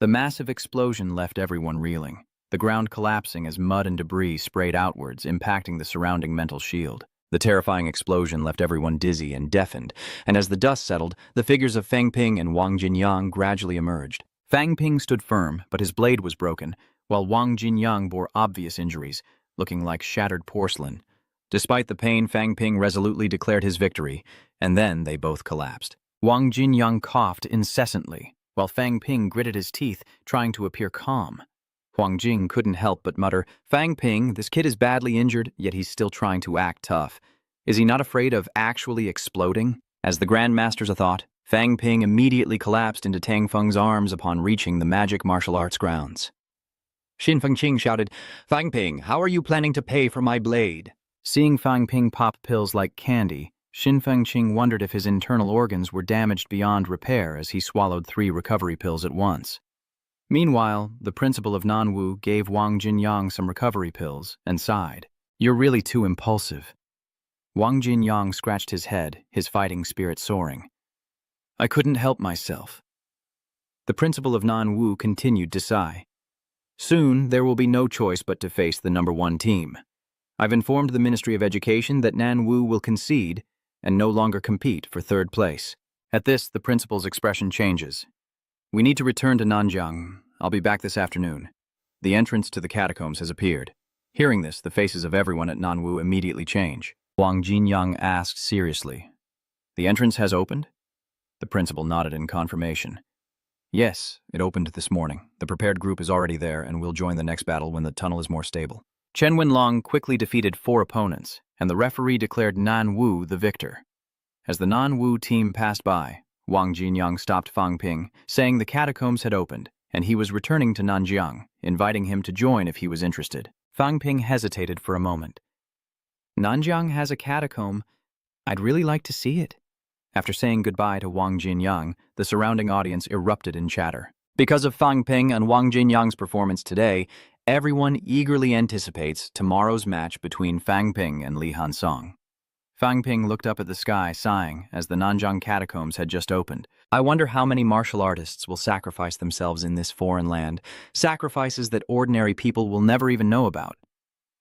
The massive explosion left everyone reeling, the ground collapsing as mud and debris sprayed outwards, impacting the surrounding mental shield. The terrifying explosion left everyone dizzy and deafened, and as the dust settled, the figures of Fang Ping and Wang Jinyang gradually emerged. Fang Ping stood firm, but his blade was broken, while Wang Jinyang bore obvious injuries, looking like shattered porcelain. Despite the pain, Fang Ping resolutely declared his victory, and then they both collapsed. Wang Jinyang coughed incessantly, while Fang Ping gritted his teeth, trying to appear calm. Huang Jing couldn't help but mutter, Fang Ping, this kid is badly injured, yet he's still trying to act tough. Is he not afraid of actually exploding? As the Grand Master's a thought, Fang Ping immediately collapsed into Tang Feng's arms upon reaching the magic martial arts grounds. Xin Fengqing shouted, Fang Ping, how are you planning to pay for my blade? Seeing Fang Ping pop pills like candy, Xin Fengqing wondered if his internal organs were damaged beyond repair as he swallowed 3 recovery pills at once. Meanwhile, the principal of Nanwu gave Wang Jinyang some recovery pills and sighed. You're really too impulsive. Wang Jinyang scratched his head, his fighting spirit soaring. I couldn't help myself. The principal of Nanwu continued to sigh. Soon, there will be no choice but to face the #1 team. I've informed the Ministry of Education that Nanwu will concede and no longer compete for 3rd place. At this, the principal's expression changes. We need to return to Nanjiang. I'll be back this afternoon. The entrance to the catacombs has appeared. Hearing this, the faces of everyone at Nanwu immediately change. Wang Jinyang asked seriously, The entrance has opened? The principal nodded in confirmation. Yes, it opened this morning. The prepared group is already there and will join the next battle when the tunnel is more stable. Chen Wenlong quickly defeated 4 opponents, and the referee declared Nanwu the victor. As the Nanwu team passed by, Wang Jinyang stopped Fang Ping, saying the catacombs had opened, and he was returning to Nanjiang, inviting him to join if he was interested. Fang Ping hesitated for a moment. Nanjiang has a catacomb. I'd really like to see it. After saying goodbye to Wang Jinyang, the surrounding audience erupted in chatter. Because of Fang Ping and Wang Jinyang's performance today, everyone eagerly anticipates tomorrow's match between Fang Ping and Li Hansong. Fang Ping looked up at the sky, sighing, as the Nanjiang catacombs had just opened. I wonder how many martial artists will sacrifice themselves in this foreign land, sacrifices that ordinary people will never even know about.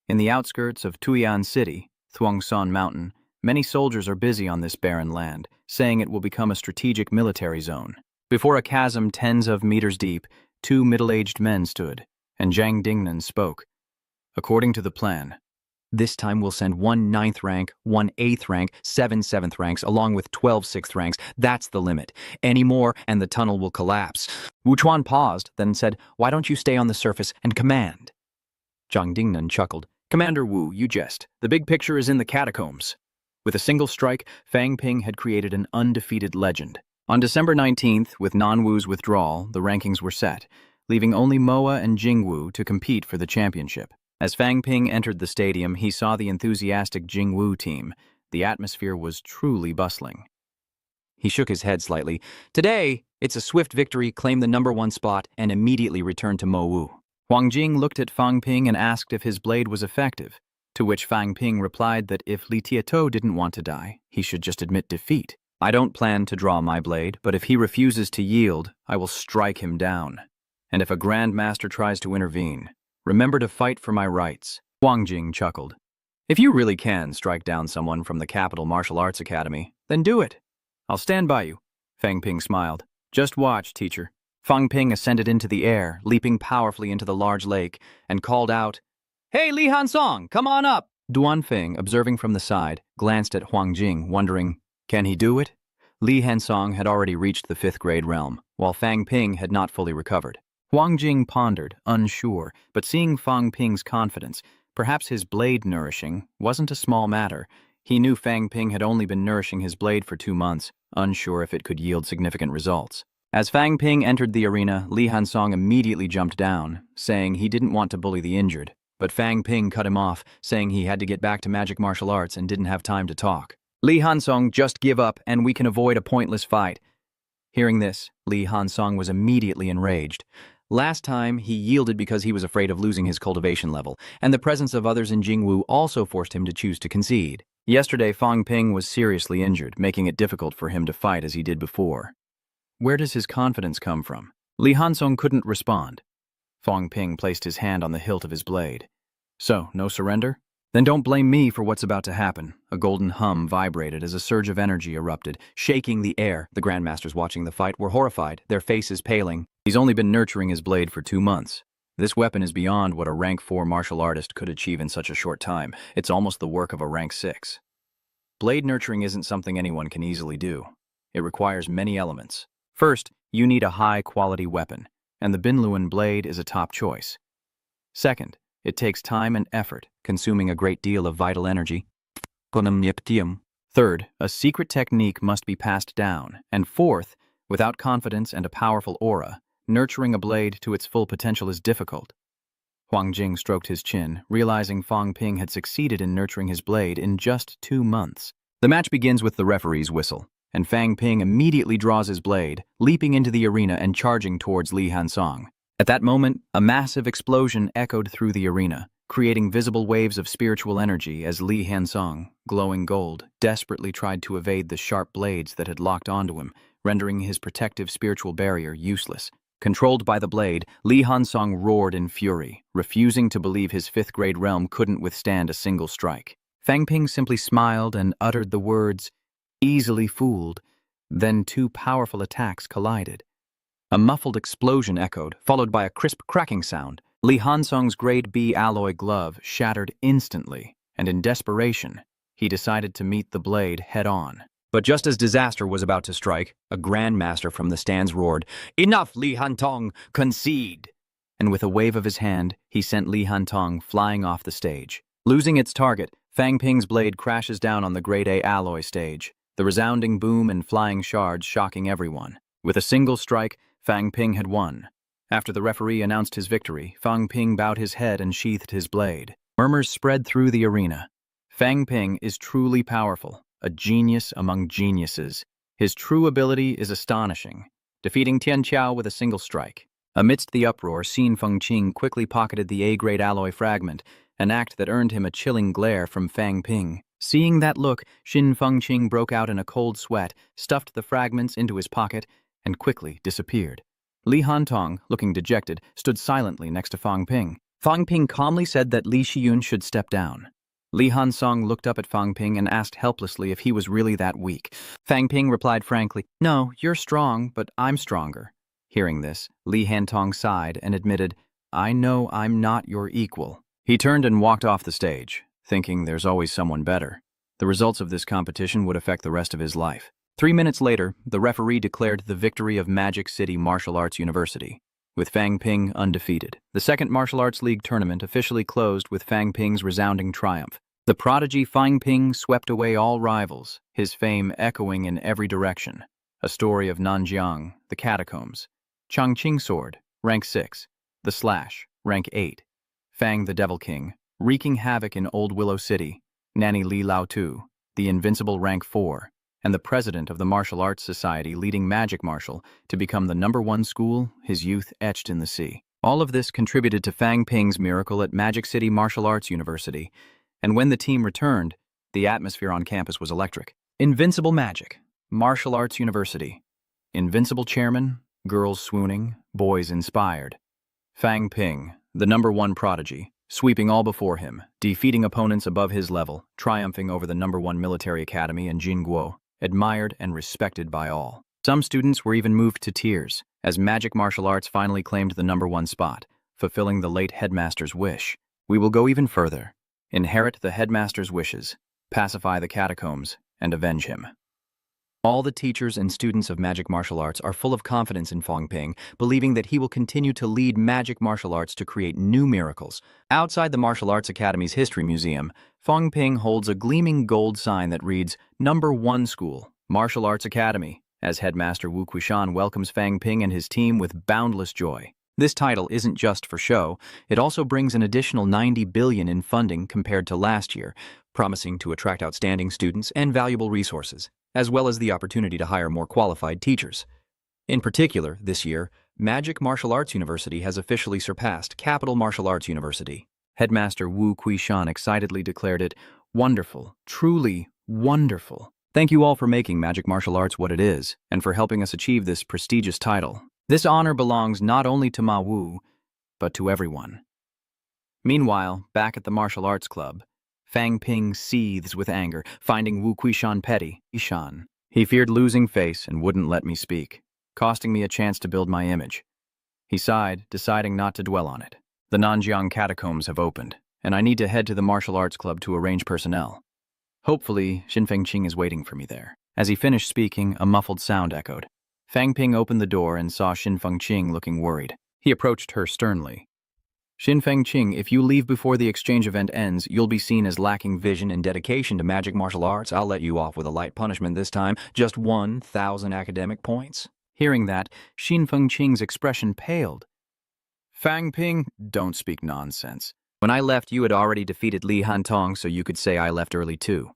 In the outskirts of Tuyan City, Thuongson Mountain, many soldiers are busy on this barren land, saying it will become a strategic military zone. Before a chasm tens of meters deep, 2 middle-aged men stood, and Zhang Dingnan spoke. According to the plan, this time we'll send 1 9th rank, 1 8th rank, 7 7th ranks, along with 12 6th ranks. That's the limit. Any more, and the tunnel will collapse. Wu Chuan paused, then said, Why don't you stay on the surface and command? Zhang Dingnan chuckled. Commander Wu, you jest. The big picture is in the catacombs. With a single strike, Fang Ping had created an undefeated legend. On December 19th, with Nanwu's withdrawal, the rankings were set, leaving only Moa and Jingwu to compete for the championship. As Fang Ping entered the stadium, he saw the enthusiastic Jingwu team. The atmosphere was truly bustling. He shook his head slightly. Today, it's a swift victory, claim the #1 spot, and immediately return to Mo Wu. Huang Jing looked at Fang Ping and asked if his blade was effective, to which Fang Ping replied that if Li Tieto didn't want to die, he should just admit defeat. I don't plan to draw my blade, but if he refuses to yield, I will strike him down. And if a Grand Master tries to intervene, remember to fight for my rights. Huang Jing chuckled. If you really can strike down someone from the Capital Martial Arts Academy, then do it. I'll stand by you. Fang Ping smiled. Just watch, teacher. Fang Ping ascended into the air, leaping powerfully into the large lake, and called out, Hey, Li Hansong, come on up! Duan Feng, observing from the side, glanced at Huang Jing, wondering, can he do it? Li Hansong had already reached the 5th grade realm, while Fang Ping had not fully recovered. Huang Jing pondered, unsure, but seeing Fang Ping's confidence, perhaps his blade nourishing, wasn't a small matter. He knew Fang Ping had only been nourishing his blade for 2 months, unsure if it could yield significant results. As Fang Ping entered the arena, Li Hansong immediately jumped down, saying he didn't want to bully the injured. But Fang Ping cut him off, saying he had to get back to magic martial arts and didn't have time to talk. Li Hansong, just give up and we can avoid a pointless fight. Hearing this, Li Hansong was immediately enraged. Last time, he yielded because he was afraid of losing his cultivation level, and the presence of others in Jingwu also forced him to choose to concede. Yesterday, Fang Ping was seriously injured, making it difficult for him to fight as he did before. Where does his confidence come from? Li Hansong couldn't respond. Fang Ping placed his hand on the hilt of his blade. So, no surrender? Then don't blame me for what's about to happen. A golden hum vibrated as a surge of energy erupted, shaking the air. The grandmasters watching the fight were horrified, their faces paling. He's only been nurturing his blade for 2 months. This weapon is beyond what a rank 4 martial artist could achieve in such a short time. It's almost the work of a rank 6. Blade nurturing isn't something anyone can easily do. It requires many elements. First, you need a high-quality weapon, and the Binluan blade is a top choice. Second, it takes time and effort, consuming a great deal of vital energy. Third, a secret technique must be passed down. And fourth, without confidence and a powerful aura, nurturing a blade to its full potential is difficult. Huang Jing stroked his chin, realizing Fang Ping had succeeded in nurturing his blade in just 2 months. The match begins with the referee's whistle, and Fang Ping immediately draws his blade, leaping into the arena and charging towards Li Hansong. At that moment, a massive explosion echoed through the arena, creating visible waves of spiritual energy as Li Hansong, glowing gold, desperately tried to evade the sharp blades that had locked onto him, rendering his protective spiritual barrier useless. Controlled by the blade, Li Hansong roared in fury, refusing to believe his 5th-grade realm couldn't withstand a single strike. Fang Ping simply smiled and uttered the words, "Easily fooled." Then 2 powerful attacks collided. A muffled explosion echoed, followed by a crisp cracking sound. Li Hansong's grade B alloy glove shattered instantly, and in desperation, he decided to meet the blade head-on. But just as disaster was about to strike, a grandmaster from the stands roared, "Enough, Li Hantong! Concede!" And with a wave of his hand, he sent Li Hantong flying off the stage. Losing its target, Fang Ping's blade crashes down on the grade A alloy stage, the resounding boom and flying shards shocking everyone. With a single strike, Fang Ping had won. After the referee announced his victory, Fang Ping bowed his head and sheathed his blade. Murmurs spread through the arena. Fang Ping is truly powerful, a genius among geniuses. His true ability is astonishing, defeating Tian Qiao with a single strike. Amidst the uproar, Xin Fengqing quickly pocketed the A-grade alloy fragment, an act that earned him a chilling glare from Fang Ping. Seeing that look, Xin Fengqing broke out in a cold sweat, stuffed the fragments into his pocket, and quickly disappeared. Li Hantong, looking dejected, stood silently next to Fang Ping. Fang Ping calmly said that Li Shiyun should step down. Li Hansong looked up at Fang Ping and asked helplessly if he was really that weak. Fang Ping replied frankly, "No, you're strong, but I'm stronger." Hearing this, Li Hantong sighed and admitted, "I know I'm not your equal." He turned and walked off the stage, thinking there's always someone better. The results of this competition would affect the rest of his life. 3 minutes later, the referee declared the victory of Magic City Martial Arts University, with Fang Ping undefeated. The second Martial Arts League tournament officially closed with Fang Ping's resounding triumph. The prodigy Fang Ping swept away all rivals, his fame echoing in every direction. A story of Nanjiang, the catacombs, Changqing Sword, rank 6, the Slash, rank 8, Fang the Devil King, wreaking havoc in Old Willow City, Nanny Li Lao Tu, the invincible rank 4, and the president of the Martial Arts Society leading Magic Martial to become the #1 school, his youth etched in the sea. All of this contributed to Fang Ping's miracle at Magic City Martial Arts University, and when the team returned, the atmosphere on campus was electric. Invincible Magic, Martial Arts University. Invincible chairman, girls swooning, boys inspired. Fang Ping, the #1 prodigy, sweeping all before him, defeating opponents above his level, triumphing over the #1 military academy in Jingguo, admired and respected by all. Some students were even moved to tears, as Magic Martial Arts finally claimed the #1 spot, fulfilling the late headmaster's wish. We will go even further. Inherit the headmaster's wishes, pacify the catacombs, and avenge him. All the teachers and students of Magic Martial Arts are full of confidence in Fang Ping, believing that he will continue to lead Magic Martial Arts to create new miracles. Outside the Martial Arts Academy's History Museum, Fang Ping holds a gleaming gold sign that reads, #1 School, Martial Arts Academy, as Headmaster Wu Quishan welcomes Fang Ping and his team with boundless joy. This title isn't just for show, it also brings an additional 90 billion in funding compared to last year, promising to attract outstanding students and valuable resources, as well as the opportunity to hire more qualified teachers. In particular, this year, Magic Martial Arts University has officially surpassed Capital Martial Arts University. Headmaster Wu Kuishan excitedly declared it wonderful, truly wonderful. Thank you all for making Magic Martial Arts what it is, and for helping us achieve this prestigious title. This honor belongs not only to Ma Wu, but to everyone. Meanwhile, back at the Martial Arts Club, Fang Ping seethes with anger, finding Wu Kuishan petty. He feared losing face and wouldn't let me speak, costing me a chance to build my image. He sighed, deciding not to dwell on it. The Nanjiang catacombs have opened, and I need to head to the Martial Arts Club to arrange personnel. Hopefully, Xin Fengqing is waiting for me there. As he finished speaking, a muffled sound echoed. Fang Ping opened the door and saw Xin Fengqing looking worried. He approached her sternly. Xin Fengqing, if you leave before the exchange event ends, you'll be seen as lacking vision and dedication to magic martial arts. I'll let you off with a light punishment this time, just 1,000 academic points. Hearing that, Xin Fengqing's expression paled. Fang Ping, don't speak nonsense. When I left, you had already defeated Li Hantong, so you could say I left early too.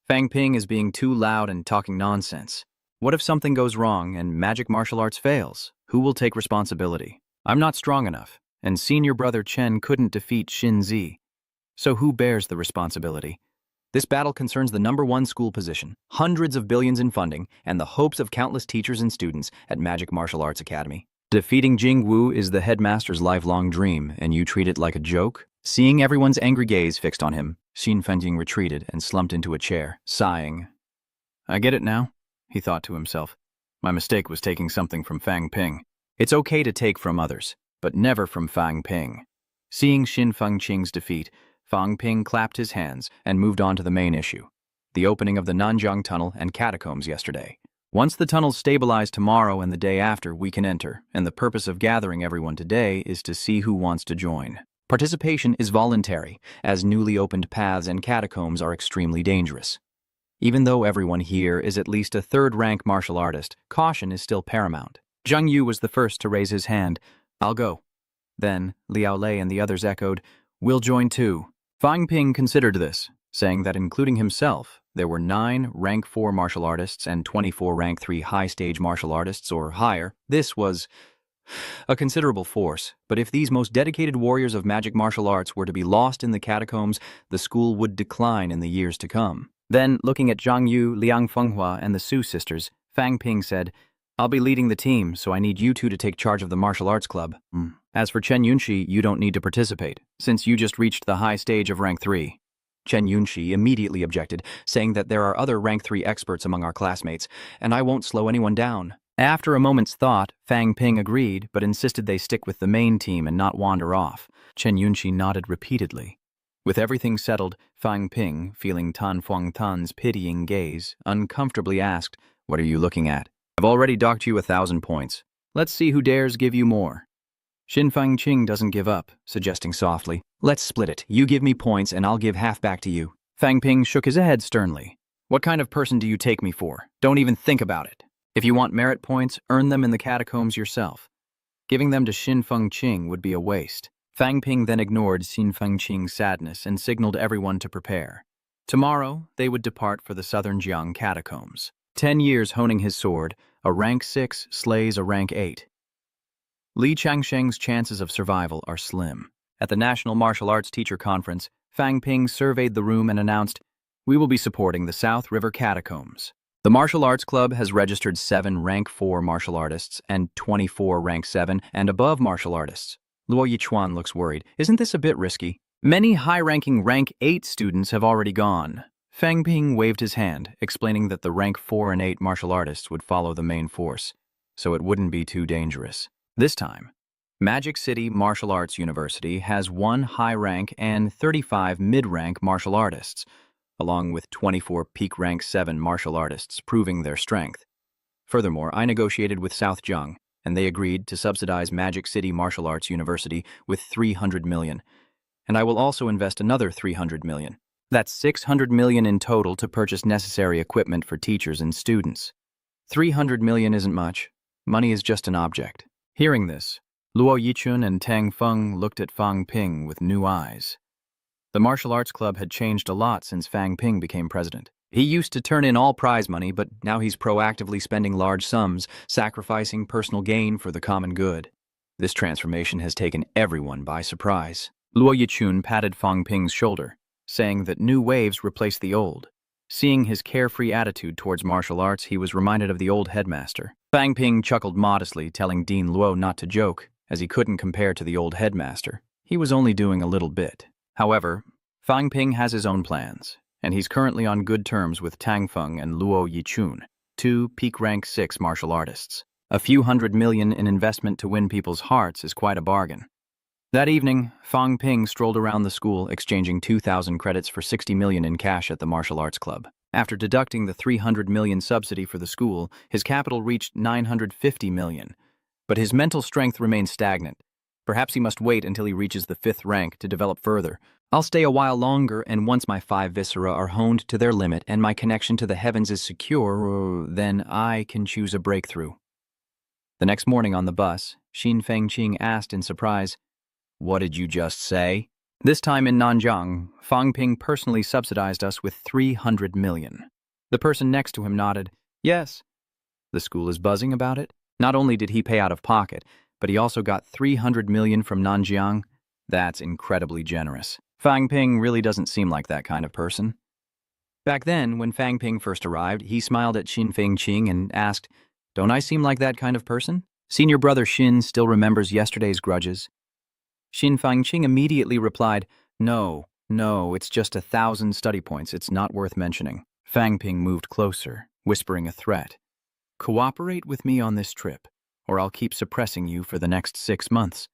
Fang Ping is being too loud and talking nonsense. What if something goes wrong and magic martial arts fails? Who will take responsibility? I'm not strong enough, and senior brother Chen couldn't defeat Xin Zi. So who bears the responsibility? This battle concerns the #1 school position, hundreds of billions in funding, and the hopes of countless teachers and students at Magic Martial Arts Academy. Defeating Jing Wu is the headmaster's lifelong dream, and you treat it like a joke? Seeing everyone's angry gaze fixed on him, Xin Fengqing retreated and slumped into a chair, sighing. I get it now, he thought to himself. My mistake was taking something from Fang Ping. It's okay to take from others, but never from Fang Ping. Seeing Xin Fengqing's defeat, Fang Ping clapped his hands and moved on to the main issue, the opening of the Nanjiang Tunnel and catacombs yesterday. Once the tunnels stabilize tomorrow and the day after, we can enter, and the purpose of gathering everyone today is to see who wants to join. Participation is voluntary, as newly opened paths and catacombs are extremely dangerous. Even though everyone here is at least a third-rank martial artist, caution is still paramount. Zhang Yu was the first to raise his hand. I'll go. Then, Liao Lei and the others echoed, we'll join too. Fang Ping considered this, saying that including himself, there were 9 rank 4 martial artists and 24 rank 3 high-stage martial artists or higher. This was a considerable force, but if these most dedicated warriors of magic martial arts were to be lost in the catacombs, the school would decline in the years to come. Then, looking at Zhang Yu, Liang Fenghua, and the Su sisters, Fang Ping said, I'll be leading the team, so I need you two to take charge of the martial arts club. As for Chen Yunxi, you don't need to participate, since you just reached the high stage of rank 3. Chen Yunxi immediately objected, saying that there are other rank 3 experts among our classmates, and I won't slow anyone down. After a moment's thought, Fang Ping agreed, but insisted they stick with the main team and not wander off. Chen Yunxi nodded repeatedly. With everything settled, Fang Ping, feeling Tan Fuang Tan's pitying gaze, uncomfortably asked, What are you looking at? I've already docked you 1,000 points. Let's see who dares give you more. Xin Fengqing doesn't give up, suggesting softly, Let's split it. You give me points and I'll give half back to you. Fang Ping shook his head sternly. What kind of person do you take me for? Don't even think about it. If you want merit points, earn them in the catacombs yourself. Giving them to Xin Fengqing would be a waste. Fang Ping then ignored Xin Fengqing's sadness and signaled everyone to prepare. Tomorrow, they would depart for the southern Jiang catacombs. 10 years honing his sword, a rank 6 slays a rank 8. Li Changsheng's chances of survival are slim. At the National Martial Arts Teacher Conference, Fang Ping surveyed the room and announced, We will be supporting the South River Catacombs. The Martial Arts Club has registered 7 rank 4 martial artists and 24 rank 7 and above martial artists. Luo Yichuan looks worried. Isn't this a bit risky? Many high-ranking rank 8 students have already gone. Fang Ping waved his hand, explaining that the rank 4 and 8 martial artists would follow the main force, so it wouldn't be too dangerous. This time, Magic City Martial Arts University has 1 high-rank and 35 mid-rank martial artists, along with 24 peak rank 7 martial artists proving their strength. Furthermore, I negotiated with South Jiang, and they agreed to subsidize Magic City Martial Arts University with 300 million, and I will also invest another 300 million. That's 600 million in total to purchase necessary equipment for teachers and students. 300 million isn't much. Money is just an object. Hearing this, Luo Yichun and Tang Feng looked at Fang Ping with new eyes. The martial arts club had changed a lot since Fang Ping became president. He used to turn in all prize money, but now he's proactively spending large sums, sacrificing personal gain for the common good. This transformation has taken everyone by surprise. Luo Yichun patted Fang Ping's shoulder, saying that new waves replaced the old. Seeing his carefree attitude towards martial arts, he was reminded of the old headmaster. Fang Ping chuckled modestly, telling Dean Luo not to joke, as he couldn't compare to the old headmaster. He was only doing a little bit. However, Fang Ping has his own plans, and he's currently on good terms with Tang Feng and Luo Yichun, two peak rank 6 martial artists. A few $100 million in investment to win people's hearts is quite a bargain. That evening, Fang Ping strolled around the school, exchanging 2,000 credits for 60 million in cash at the martial arts club. After deducting the 300 million subsidy for the school, his capital reached 950 million. But his mental strength remained stagnant. Perhaps he must wait until he reaches the 5th rank to develop further. I'll stay a while longer, and once my 5 viscera are honed to their limit and my connection to the heavens is secure, then I can choose a breakthrough. The next morning on the bus, Xin Fengqing asked in surprise, "What did you just say?" This time in Nanjiang, Fang Ping personally subsidized us with 300 million. The person next to him nodded, "Yes." The school is buzzing about it. Not only did he pay out of pocket, but he also got 300 million from Nanjiang. That's incredibly generous. Fang Ping really doesn't seem like that kind of person. Back then, when Fang Ping first arrived, he smiled at Xin Fengqing and asked, "Don't I seem like that kind of person?" Senior brother Xin still remembers yesterday's grudges. Xin Fengqing immediately replied, No, it's just 1,000 study points. It's not worth mentioning." Fang Ping moved closer, whispering a threat. "Cooperate with me on this trip, or I'll keep suppressing you for the next 6 months."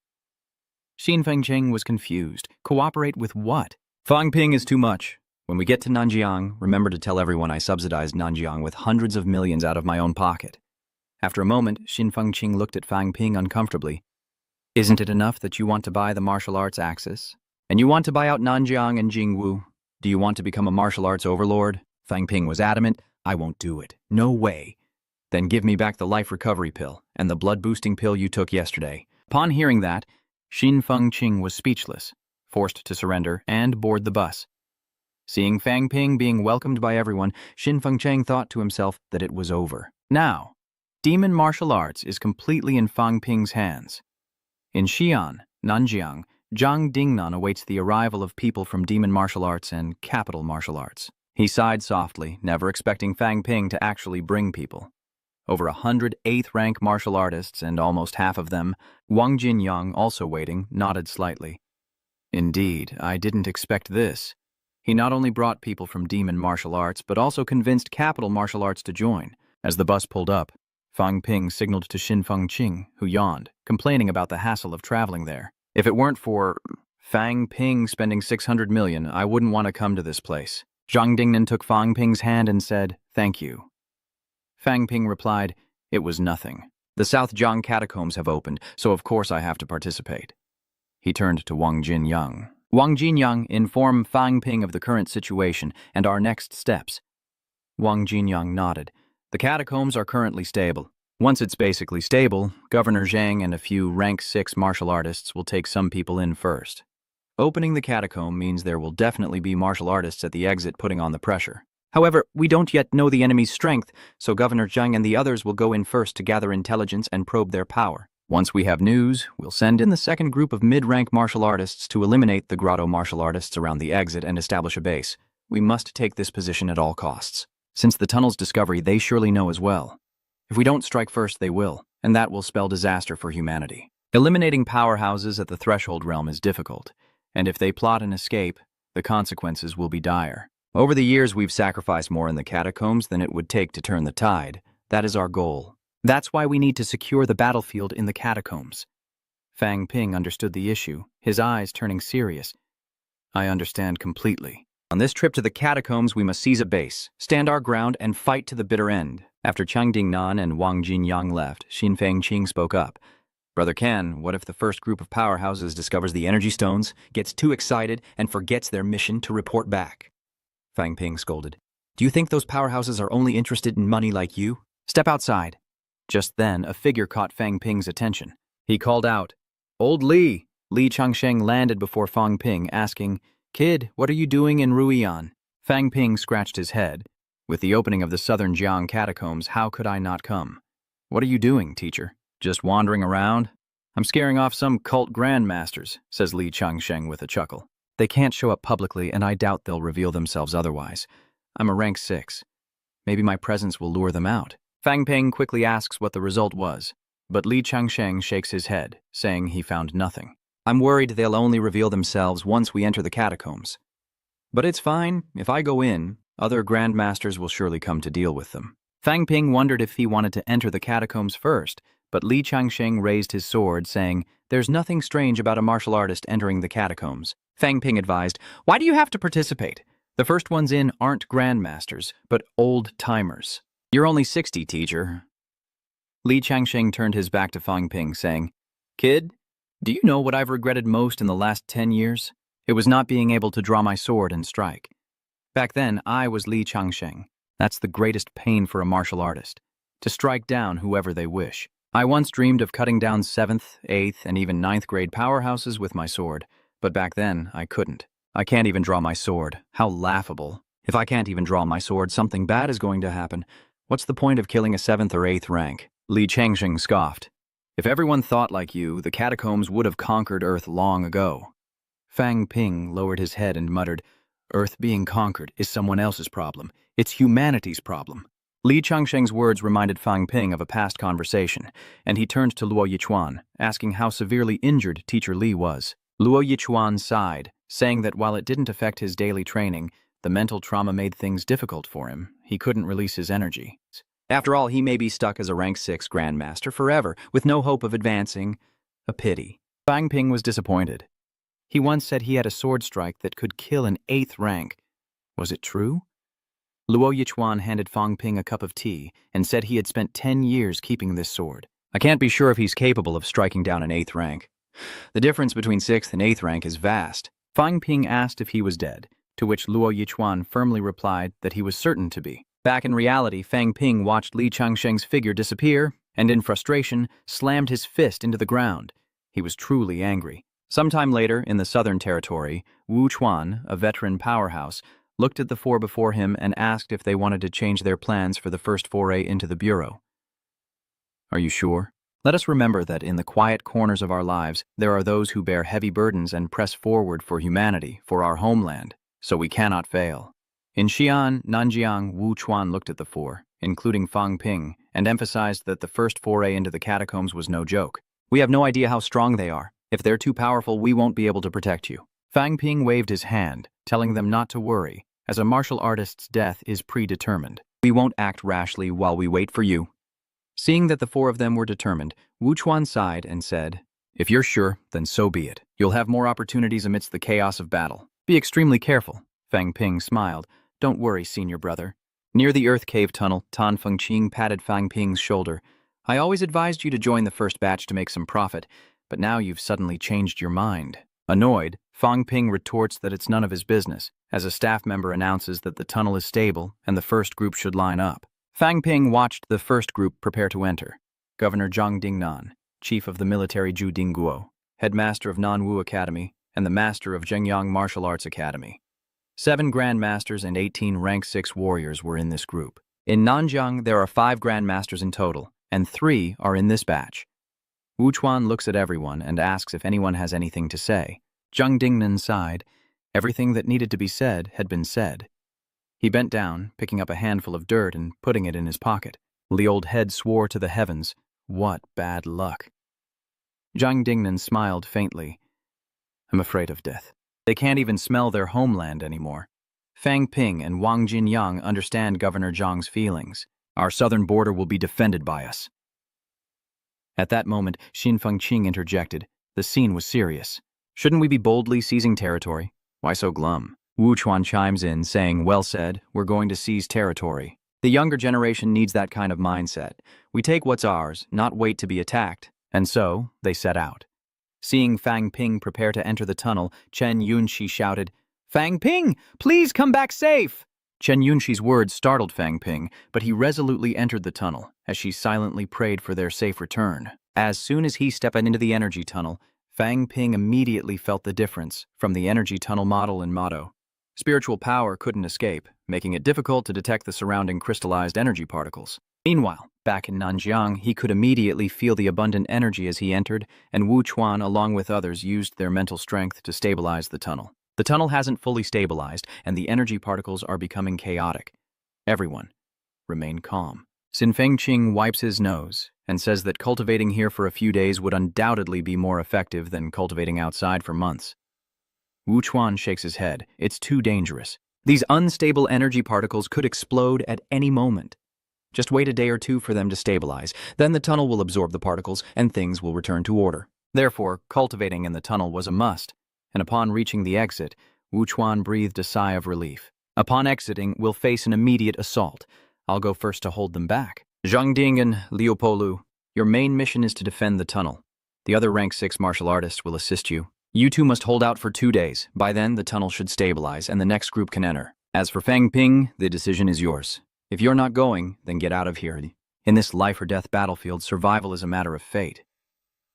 Xin Fengqing was confused. Cooperate with what? "Fang Ping is too much. When we get to Nanjiang, remember to tell everyone I subsidized Nanjiang with hundreds of millions out of my own pocket." After a moment, Xin Fengqing looked at Fang Ping uncomfortably. "Isn't it enough that you want to buy the martial arts axis? And you want to buy out Nanjiang and Jingwu? Do you want to become a martial arts overlord?" Fang Ping was adamant. "I won't do it. No way." "Then give me back the life recovery pill and the blood-boosting pill you took yesterday." Upon hearing that, Xin Fengqing was speechless, forced to surrender and board the bus. Seeing Fang Ping being welcomed by everyone, Xin Fengqing thought to himself that it was over. Now, demon martial arts is completely in Fang Ping's hands. In Xi'an, Nanjiang, Zhang Dingnan awaits the arrival of people from demon martial arts and capital martial arts. He sighed softly, never expecting Fang Ping to actually bring people. Over 100 8th-rank martial artists, and almost half of them, Wang Jinyang, also waiting, nodded slightly. "Indeed, I didn't expect this." He not only brought people from demon martial arts, but also convinced capital martial arts to join. As the bus pulled up, Fang Ping signaled to Xin Fengqing, who yawned, complaining about the hassle of traveling there. "If it weren't for Fang Ping spending 600 million, I wouldn't want to come to this place." Zhang Dingnan took Fang Ping's hand and said, "Thank you." Fang Ping replied, "It was nothing. The South Jiang catacombs have opened, so of course I have to participate." He turned to Wang Jinyang. "Wang Jinyang, inform Fang Ping of the current situation and our next steps." Wang Jinyang nodded. "The catacombs are currently stable. Once it's basically stable, Governor Zhang and a few rank 6 martial artists will take some people in first. Opening the catacomb means there will definitely be martial artists at the exit putting on the pressure. However, we don't yet know the enemy's strength, so Governor Zhang and the others will go in first to gather intelligence and probe their power. Once we have news, we'll send in the second group of mid-rank martial artists to eliminate the grotto martial artists around the exit and establish a base. We must take this position at all costs. Since the tunnel's discovery, they surely know as well. If we don't strike first, they will, and that will spell disaster for humanity. Eliminating powerhouses at the threshold realm is difficult, and if they plot an escape, the consequences will be dire. Over the years, we've sacrificed more in the catacombs than it would take to turn the tide. That is our goal. That's why we need to secure the battlefield in the catacombs." Fang Ping understood the issue, his eyes turning serious. "I understand completely. On this trip to the catacombs, we must seize a base, stand our ground, and fight to the bitter end." After Chang Dingnan and Wang Jinyang left, Xin Fengqing spoke up. "Brother Ken, what if the first group of powerhouses discovers the energy stones, gets too excited, and forgets their mission to report back?" Fang Ping scolded. "Do you think those powerhouses are only interested in money like you? Step outside." Just then, a figure caught Fang Ping's attention. He called out, "Old Li!" Li Changsheng landed before Fang Ping, asking, Kid, what are you doing in Ruian? Fang Ping scratched his head. With the opening of the southern Jiang catacombs, how could I not come? What are you doing, teacher? Just wandering around? I'm scaring off some cult grandmasters, says Li Changsheng with a chuckle. They can't show up publicly, and I doubt they'll reveal themselves otherwise. I'm a rank 6. Maybe my presence will lure them out. Fang Ping quickly asks what the result was, but Li Changsheng shakes his head, saying he found nothing. I'm worried they'll only reveal themselves once we enter the catacombs. But it's fine. If I go in, other grandmasters will surely come to deal with them. Fang Ping wondered if he wanted to enter the catacombs first, but Li Changsheng raised his sword, saying, There's nothing strange about a martial artist entering the catacombs. Fang Ping advised, Why do you have to participate? The first ones in aren't grandmasters, but old-timers. You're only 60, teacher. Li Changsheng turned his back to Fang Ping, saying, Kid, do you know what I've regretted most in the last 10 years? It was not being able to draw my sword and strike. Back then, I was Li Changsheng. That's the greatest pain for a martial artist, to strike down whoever they wish. I once dreamed of cutting down 7th, 8th, and even 9th grade powerhouses with my sword, but back then, I couldn't. I can't even draw my sword. How laughable. If I can't even draw my sword, something bad is going to happen. What's the point of killing a 7th or 8th rank? Li Changsheng scoffed. If everyone thought like you, the catacombs would have conquered Earth long ago. Fang Ping lowered his head and muttered, Earth being conquered is someone else's problem. It's humanity's problem. Li Changsheng's words reminded Fang Ping of a past conversation, and he turned to Luo Yichuan, asking how severely injured Teacher Li was. Luo Yichuan sighed, saying that while it didn't affect his daily training, the mental trauma made things difficult for him. He couldn't release his energy. After all, he may be stuck as a rank 6 grandmaster forever, with no hope of advancing. A pity. Fang Ping was disappointed. He once said he had a sword strike that could kill an 8th rank. Was it true? Luo Yichuan handed Fang Ping a cup of tea and said he had spent 10 years keeping this sword. I can't be sure if he's capable of striking down an 8th rank. The difference between 6th and 8th rank is vast. Fang Ping asked if he was dead, to which Luo Yichuan firmly replied that he was certain to be. Back in reality, Fang Ping watched Li Changsheng's figure disappear and, in frustration, slammed his fist into the ground. He was truly angry. Sometime later, in the Southern Territory, Wu Chuan, a veteran powerhouse, looked at the 4 before him and asked if they wanted to change their plans for the first foray into the Bureau. Are you sure? Let us remember that in the quiet corners of our lives, there are those who bear heavy burdens and press forward for humanity, for our homeland, so we cannot fail. In Xi'an, Nanjiang, Wu Chuan looked at the 4, including Fang Ping, and emphasized that the first foray into the catacombs was no joke. We have no idea how strong they are. If they're too powerful, we won't be able to protect you. Fang Ping waved his hand, telling them not to worry, as a martial artist's death is predetermined. We won't act rashly while we wait for you. Seeing that the 4 of them were determined, Wu Chuan sighed and said, If you're sure, then so be it. You'll have more opportunities amidst the chaos of battle. Be extremely careful. Fang Ping smiled. Don't worry, senior brother. Near the Earth Cave tunnel, Tan Fengqing patted Fang Ping's shoulder. I always advised you to join the first batch to make some profit, but now you've suddenly changed your mind. Annoyed, Fang Ping retorts that it's none of his business, as a staff member announces that the tunnel is stable and the first group should line up. Fang Ping watched the first group prepare to enter. Governor Zhang Dingnan, chief of the military Zhu Dingguo, headmaster of Nanwu Academy, and the master of Zhengyang Martial Arts Academy. 7 grandmasters and 18 rank 6 warriors were in this group. In Nanjiang, there are 5 grandmasters in total, and 3 are in this batch. Wu Chuan looks at everyone and asks if anyone has anything to say. Zhang Dingnan sighed. Everything that needed to be said had been said. He bent down, picking up a handful of dirt and putting it in his pocket. The old head swore to the heavens. What bad luck. Zhang Dingnan smiled faintly. I'm afraid of death. They can't even smell their homeland anymore. Fang Ping and Wang Jinyang understand Governor Zhang's feelings. Our southern border will be defended by us. At that moment, Xin Fengqing interjected. The scene was serious. Shouldn't we be boldly seizing territory? Why so glum? Wu Chuan chimes in, saying, Well said, we're going to seize territory. The younger generation needs that kind of mindset. We take what's ours, not wait to be attacked. And so, they set out. Seeing Fang Ping prepare to enter the tunnel, Chen Yunxi shouted, Fang Ping, please come back safe! Chen Yunxi's words startled Fang Ping, but he resolutely entered the tunnel, as she silently prayed for their safe return. As soon as he stepped into the energy tunnel, Fang Ping immediately felt the difference from the energy tunnel model and motto. Spiritual power couldn't escape, making it difficult to detect the surrounding crystallized energy particles. Meanwhile, back in Nanjiang, he could immediately feel the abundant energy as he entered, and Wu Chuan, along with others, used their mental strength to stabilize the tunnel. The tunnel hasn't fully stabilized, and the energy particles are becoming chaotic. Everyone, remain calm. Xin Fengqing wipes his nose and says that cultivating here for a few days would undoubtedly be more effective than cultivating outside for months. Wu Chuan shakes his head. It's too dangerous. These unstable energy particles could explode at any moment. Just wait a day or two for them to stabilize. Then the tunnel will absorb the particles and things will return to order. Therefore, cultivating in the tunnel was a must, and upon reaching the exit, Wu Chuan breathed a sigh of relief. Upon exiting, we'll face an immediate assault. I'll go first to hold them back. Zhang Ding and Liupolu, your main mission is to defend the tunnel. The other rank 6 martial artists will assist you. You two must hold out for 2 days. By then, the tunnel should stabilize and the next group can enter. As for Fang Ping, the decision is yours. If you're not going, then get out of here. In this life-or-death battlefield, survival is a matter of fate.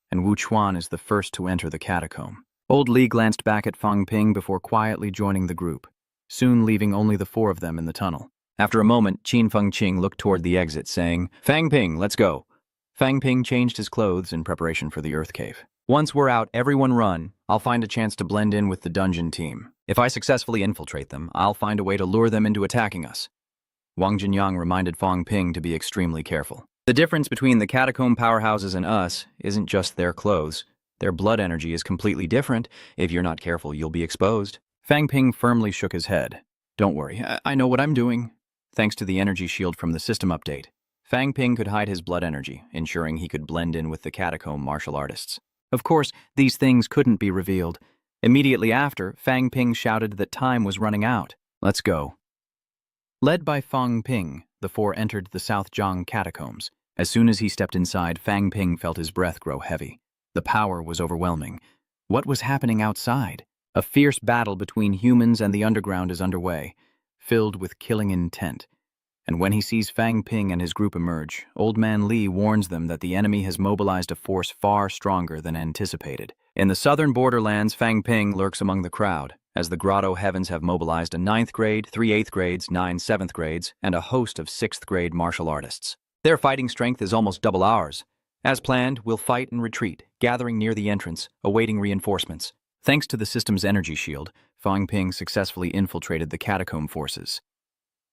And Wu Chuan is the first to enter the catacomb. Old Li glanced back at Fang Ping before quietly joining the group, soon leaving only the 4 of them in the tunnel. After a moment, Qin Fengqing looked toward the exit, saying, Fang Ping, let's go. Fang Ping changed his clothes in preparation for the Earth Cave. Once we're out, everyone run. I'll find a chance to blend in with the dungeon team. If I successfully infiltrate them, I'll find a way to lure them into attacking us. Wang Jinyang reminded Fang Ping to be extremely careful. The difference between the catacomb powerhouses and us isn't just their clothes. Their blood energy is completely different. If you're not careful, you'll be exposed. Fang Ping firmly shook his head. Don't worry, I know what I'm doing. Thanks to the energy shield from the system update, Fang Ping could hide his blood energy, ensuring he could blend in with the catacomb martial artists. Of course, these things couldn't be revealed. Immediately after, Fang Ping shouted that time was running out. Let's go. Led by Fang Ping, the 4 entered the South Jiang catacombs. As soon as he stepped inside, Fang Ping felt his breath grow heavy. The power was overwhelming. What was happening outside? A fierce battle between humans and the underground is underway, filled with killing intent. And when he sees Fang Ping and his group emerge, Old Man Li warns them that the enemy has mobilized a force far stronger than anticipated. In the southern borderlands, Fang Ping lurks among the crowd, as the Grotto Heavens have mobilized a 9th grade, 3 8th grades, 9 7th grades, and a host of 6th grade martial artists. Their fighting strength is almost double ours. As planned, we'll fight and retreat, gathering near the entrance, awaiting reinforcements. Thanks to the system's energy shield, Fang Ping successfully infiltrated the catacomb forces.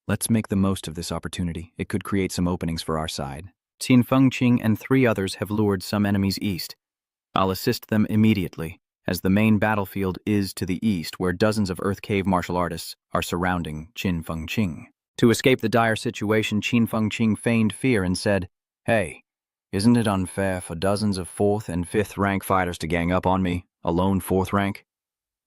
Let's make the most of this opportunity. It could create some openings for our side. Qin Fengqing and 3 others have lured some enemies east. I'll assist them immediately, as the main battlefield is to the east, where dozens of Earth Cave martial artists are surrounding Qin Fengqing. To escape the dire situation, Qin Fengqing feigned fear and said, Hey, isn't it unfair for dozens of 4th and 5th rank fighters to gang up on me, a lone 4th rank?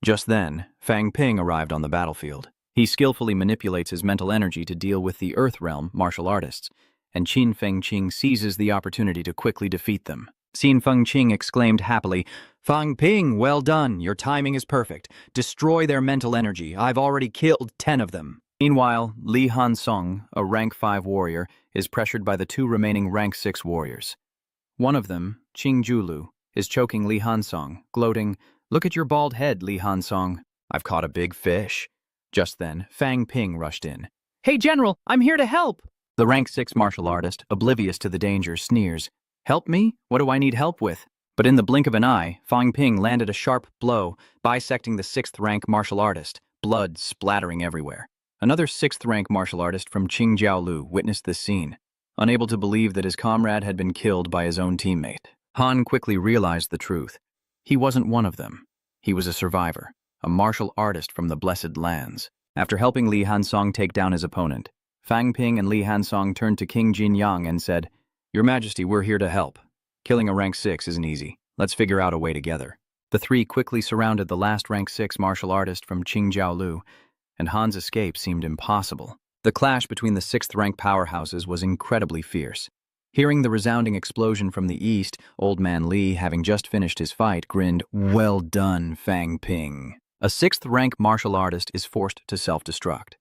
Just then, Fang Ping arrived on the battlefield. He skillfully manipulates his mental energy to deal with the Earth Realm martial artists, and Qin Fengqing seizes the opportunity to quickly defeat them. Qin Fengqing exclaimed happily, Fang Ping, well done, your timing is perfect. Destroy their mental energy, I've already killed 10 of them. Meanwhile, Li Hansong, a rank 5 warrior, is pressured by the 2 remaining rank 6 warriors. One of them, Qing Julu, is choking Li Hansong, gloating, Look at your bald head, Li Hansong. I've caught a big fish. Just then, Fang Ping rushed in. Hey, General, I'm here to help. The rank 6 martial artist, oblivious to the danger, sneers. Help me? What do I need help with? But in the blink of an eye, Fang Ping landed a sharp blow, bisecting the 6th rank martial artist, blood splattering everywhere. Another 6th rank martial artist from Qingjiaolu witnessed this scene, unable to believe that his comrade had been killed by his own teammate. Han quickly realized the truth. He wasn't one of them. He was a survivor, a martial artist from the Blessed Lands. After helping Li Hansong take down his opponent, Fang Ping and Li Hansong turned to King Jinyang and said, Your Majesty, we're here to help. Killing a rank 6 isn't easy. Let's figure out a way together. The 3 quickly surrounded the last rank 6 martial artist from Qingjiaolu, and Han's escape seemed impossible. The clash between the 6th rank powerhouses was incredibly fierce. Hearing the resounding explosion from the east, Old Man Li, having just finished his fight, grinned, Well done, Fang Ping. A 6th rank martial artist is forced to self-destruct.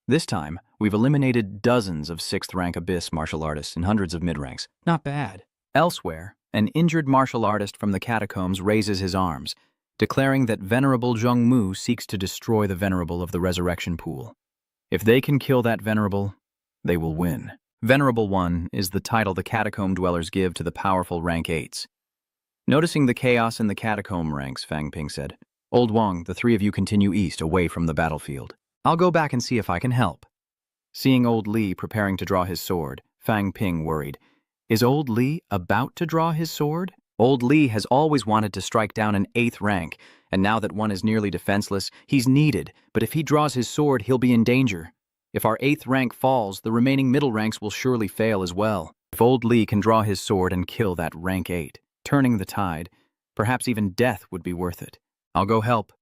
This time, we've eliminated dozens of 6th rank abyss martial artists and hundreds of mid-ranks. Not bad. Elsewhere, an injured martial artist from the catacombs raises his arms, declaring that Venerable Zhongmu seeks to destroy the Venerable of the Resurrection Pool. If they can kill that Venerable, they will win. Venerable One is the title the catacomb dwellers give to the powerful rank 8s. Noticing the chaos in the catacomb ranks, Fang Ping said, "Old Wang, the three of you continue east, away from the battlefield. I'll go back and see if I can help." Seeing Old Li preparing to draw his sword, Fang Ping worried. Is Old Li about to draw his sword? Old Li has always wanted to strike down an 8th rank, and now that one is nearly defenseless, he's needed, but if he draws his sword, he'll be in danger. If our 8th rank falls, the remaining middle ranks will surely fail as well. If Old Li can draw his sword and kill that rank 8, turning the tide, perhaps even death would be worth it. I'll go help.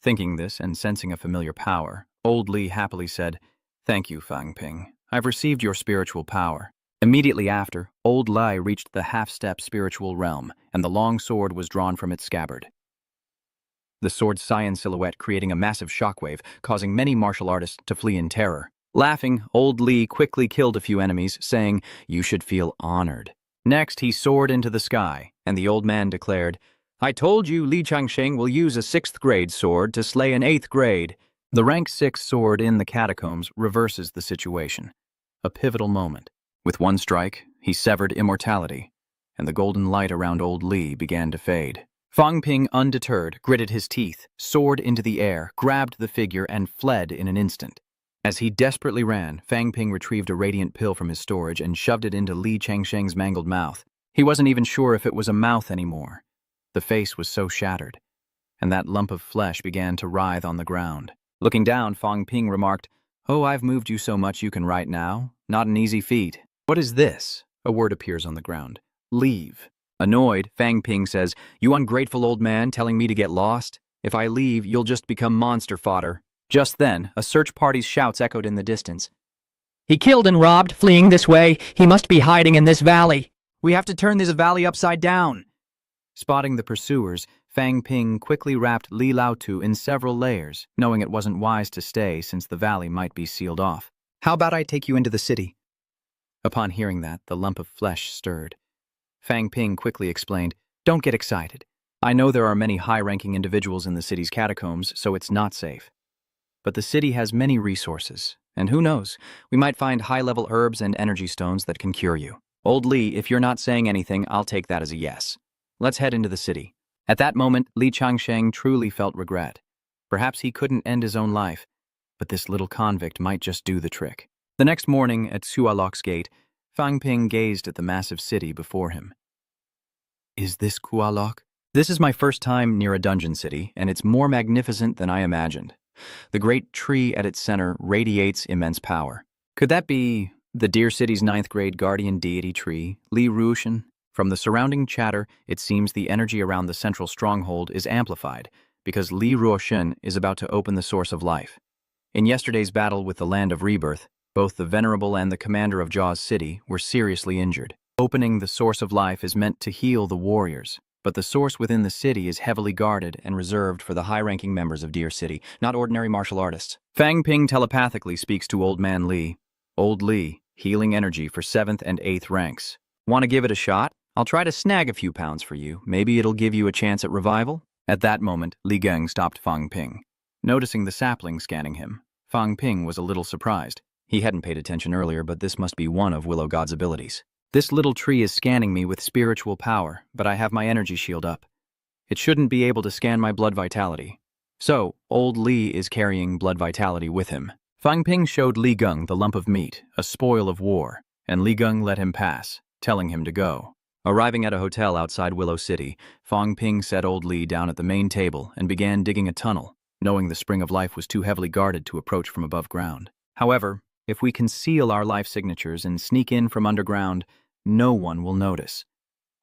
Thinking this and sensing a familiar power, Old Li happily said, "Thank you, Fang Ping. I've received your spiritual power." Immediately after, Old Li reached the half-step spiritual realm, and the long sword was drawn from its scabbard. The sword's cyan silhouette creating a massive shockwave, causing many martial artists to flee in terror. Laughing, Old Li quickly killed a few enemies, saying, "You should feel honored." Next, he soared into the sky, and the old man declared, "I told you Li Changsheng will use a 6th grade sword to slay an 8th grade. The rank 6 sword in the catacombs reverses the situation. A pivotal moment. With one strike, he severed immortality, and the golden light around Old Li began to fade. Fang Ping, undeterred, gritted his teeth, soared into the air, grabbed the figure, and fled in an instant. As he desperately ran, Fang Ping retrieved a radiant pill from his storage and shoved it into Li Changsheng's mangled mouth. He wasn't even sure if it was a mouth anymore. The face was so shattered, and that lump of flesh began to writhe on the ground. Looking down, Fang Ping remarked, "Oh, I've moved you so much you can write now. Not an easy feat." "What is this?" A word appears on the ground. "Leave." Annoyed, Fang Ping says, "You ungrateful old man telling me to get lost? If I leave, you'll just become monster fodder." Just then, a search party's shouts echoed in the distance. He killed and robbed, fleeing this way. He must be hiding in this valley. "We have to turn this valley upside down." Spotting the pursuers, Fang Ping quickly wrapped Li Laotu in several layers, knowing it wasn't wise to stay since the valley might be sealed off. "How about I take you into the city?" Upon hearing that, the lump of flesh stirred. Fang Ping quickly explained, "Don't get excited. I know there are many high-ranking individuals in the city's catacombs, so it's not safe. But the city has many resources, and who knows, we might find high-level herbs and energy stones that can cure you. Old Li, if you're not saying anything, I'll take that as a yes. Let's head into the city." At that moment, Li Changsheng truly felt regret. Perhaps he couldn't end his own life, but this little convict might just do the trick. The next morning, at Sualok's gate, Fang Ping gazed at the massive city before him. "Is this Kualok?" "This is my first time near a dungeon city, and it's more magnificent than I imagined. The great tree at its center radiates immense power. Could that be the Deer City's 9th grade guardian deity tree, Li Ruoshan?" From the surrounding chatter, it seems the energy around the central stronghold is amplified, because Li Ruoshan is about to open the source of life. In yesterday's battle with the Land of Rebirth, both the Venerable and the commander of Jaw's city were seriously injured. Opening the source of life is meant to heal the warriors, but the source within the city is heavily guarded and reserved for the high-ranking members of Deer City, not ordinary martial artists. Fang Ping telepathically speaks to Old Man Li. "Old Li, healing energy for 7th and 8th ranks. Want to give it a shot? I'll try to snag a few pounds for you. Maybe it'll give you a chance at revival?" At that moment, Li Geng stopped Fang Ping. Noticing the sapling scanning him, Fang Ping was a little surprised. He hadn't paid attention earlier, but this must be one of Willow God's abilities. "This little tree is scanning me with spiritual power, but I have my energy shield up. It shouldn't be able to scan my blood vitality. So, Old Li is carrying blood vitality with him." Fang Ping showed Li Geng the lump of meat, a spoil of war, and Li Geng let him pass, telling him to go. Arriving at a hotel outside Willow City, Fang Ping set Old Li down at the main table and began digging a tunnel, knowing the Spring of Life was too heavily guarded to approach from above ground. However, if we conceal our life signatures and sneak in from underground, no one will notice.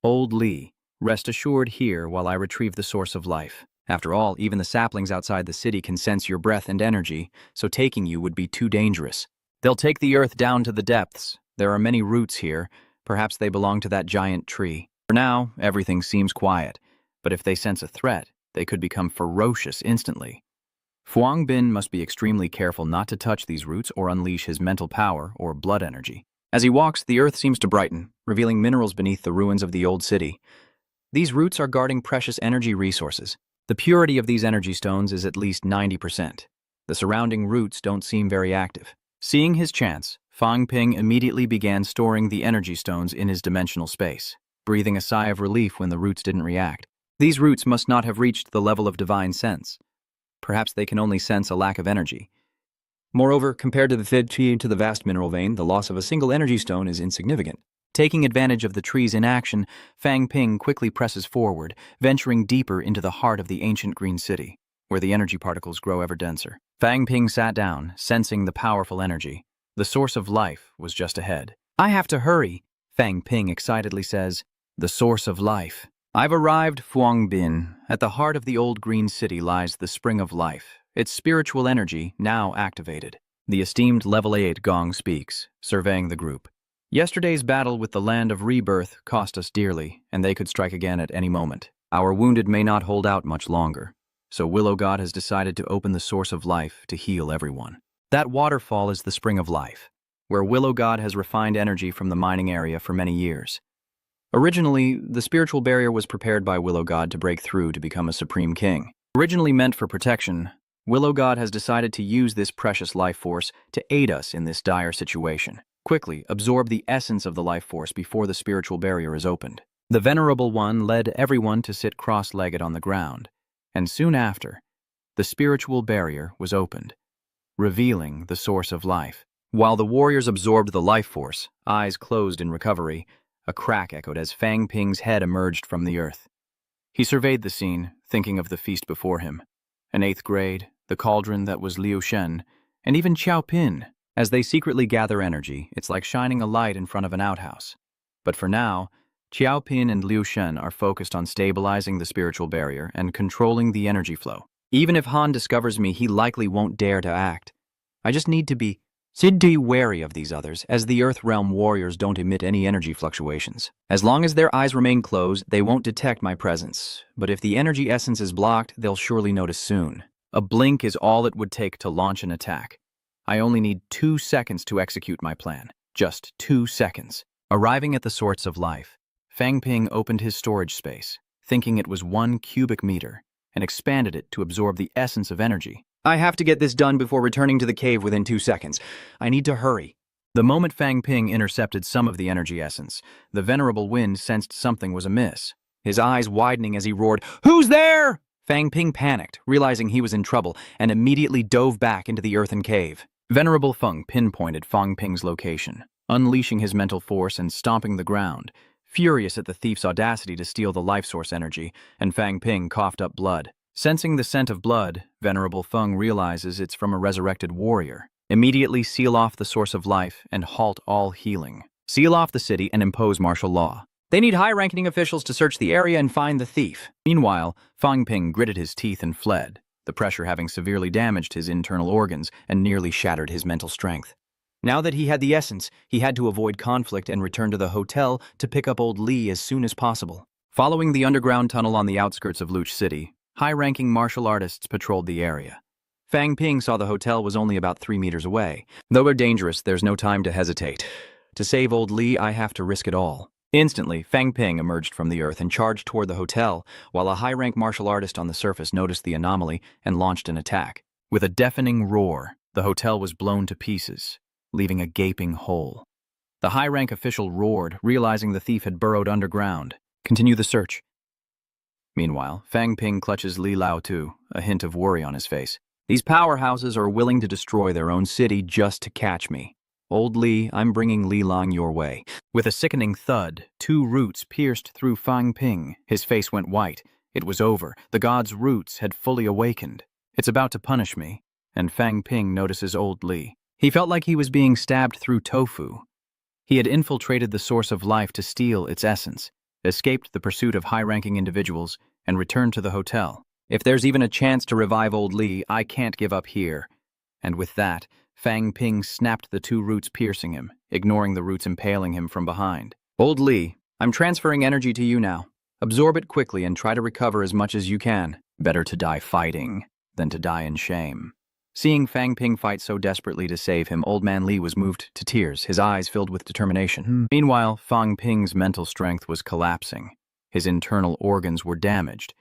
Old Li, rest assured here while I retrieve the source of life. After all, even the saplings outside the city can sense your breath and energy, so taking you would be too dangerous. They'll take the earth down to the depths. There are many roots here. Perhaps they belong to that giant tree. For now, everything seems quiet, but if they sense a threat, they could become ferocious instantly. Fuang Bin must be extremely careful not to touch these roots or unleash his mental power or blood energy. As he walks, the earth seems to brighten, revealing minerals beneath the ruins of the old city. These roots are guarding precious energy resources. The purity of these energy stones is at least 90%. The surrounding roots don't seem very active. Seeing his chance, Fang Ping immediately began storing the energy stones in his dimensional space, breathing a sigh of relief when the roots didn't react. These roots must not have reached the level of divine sense. Perhaps they can only sense a lack of energy. Moreover, compared to the Qi to the vast mineral vein, the loss of a single energy stone is insignificant. Taking advantage of the tree's inaction, Fang Ping quickly presses forward, venturing deeper into the heart of the ancient green city, where the energy particles grow ever denser. Fang Ping sat down, sensing the powerful energy. The source of life was just ahead. "I have to hurry," Fang Ping excitedly says. "The source of life. I've arrived, Fuang Bin. At the heart of the old green city lies the spring of life, its spiritual energy now activated." The esteemed level 8 Gong speaks, surveying the group. "Yesterday's battle with the land of rebirth cost us dearly, and they could strike again at any moment. Our wounded may not hold out much longer, so Willow God has decided to open the source of life to heal everyone. That waterfall is the spring of life, where Willow God has refined energy from the mining area for many years. Originally, the spiritual barrier was prepared by Willow God to break through to become a supreme king. Originally meant for protection, Willow God has decided to use this precious life force to aid us in this dire situation. Quickly absorb the essence of the life force before the spiritual barrier is opened." The Venerable One led everyone to sit cross-legged on the ground, and soon after, the spiritual barrier was opened, revealing the source of life. While the warriors absorbed the life force, eyes closed in recovery, a crack echoed as Fang Ping's head emerged from the earth. He surveyed the scene, thinking of the feast before him. An 8th grade, the cauldron that was Liu Shen, and even Qiao Pin. As they secretly gather energy, it's like shining a light in front of an outhouse. But for now, Qiao Pin and Liu Shen are focused on stabilizing the spiritual barrier and controlling the energy flow. Even if Han discovers me, he likely won't dare to act. I just need to be wary of these others, as the Earth Realm warriors don't emit any energy fluctuations. As long as their eyes remain closed, they won't detect my presence. But if the energy essence is blocked, they'll surely notice soon. A blink is all it would take to launch an attack. I only need 2 seconds to execute my plan. Just 2 seconds. Arriving at the source of life, Fang Ping opened his storage space, thinking it was 1 cubic meter, and expanded it to absorb the essence of energy. "I have to get this done before returning to the cave within 2 seconds. I need to hurry." The moment Fang Ping intercepted some of the energy essence, the Venerable Wind sensed something was amiss. His eyes widening as he roared, "Who's there?" Fang Ping panicked, realizing he was in trouble, and immediately dove back into the earthen cave. Venerable Feng pinpointed Fang Ping's location, unleashing his mental force and stomping the ground, furious at the thief's audacity to steal the life source energy, and Fang Ping coughed up blood. Sensing the scent of blood, Venerable Feng realizes it's from a resurrected warrior. Immediately seal off the source of life and halt all healing. Seal off the city and impose martial law. They need high-ranking officials to search the area and find the thief. Meanwhile, Fang Ping gritted his teeth and fled, the pressure having severely damaged his internal organs and nearly shattered his mental strength. Now that he had the essence, he had to avoid conflict and return to the hotel to pick up old Li as soon as possible. Following the underground tunnel on the outskirts of Luch City, high-ranking martial artists patrolled the area. Fang Ping saw the hotel was only about 3 meters away. Though we're dangerous, there's no time to hesitate. To save old Li, I have to risk it all. Instantly, Fang Ping emerged from the earth and charged toward the hotel, while a high-rank martial artist on the surface noticed the anomaly and launched an attack. With a deafening roar, the hotel was blown to pieces, leaving a gaping hole. The high-rank official roared, realizing the thief had burrowed underground. Continue the search. Meanwhile, Fang Ping clutches Li Lao Tu, a hint of worry on his face. These powerhouses are willing to destroy their own city just to catch me. Old Li, I'm bringing Li Lang your way. With a sickening thud, 2 roots pierced through Fang Ping. His face went white. It was over. The god's roots had fully awakened. It's about to punish me. And Fang Ping notices old Li. He felt like he was being stabbed through tofu. He had infiltrated the source of life to steal its essence, escaped the pursuit of high-ranking individuals, and returned to the hotel. If there's even a chance to revive old Li, I can't give up here. And with that, Fang Ping snapped the 2 roots piercing him, ignoring the roots impaling him from behind. Old Li, I'm transferring energy to you now. Absorb it quickly and try to recover as much as you can. Better to die fighting than to die in shame. Seeing Fang Ping fight so desperately to save him, Old Man Li was moved to tears, his eyes filled with determination. Meanwhile, Fang Ping's mental strength was collapsing. His internal organs were damaged,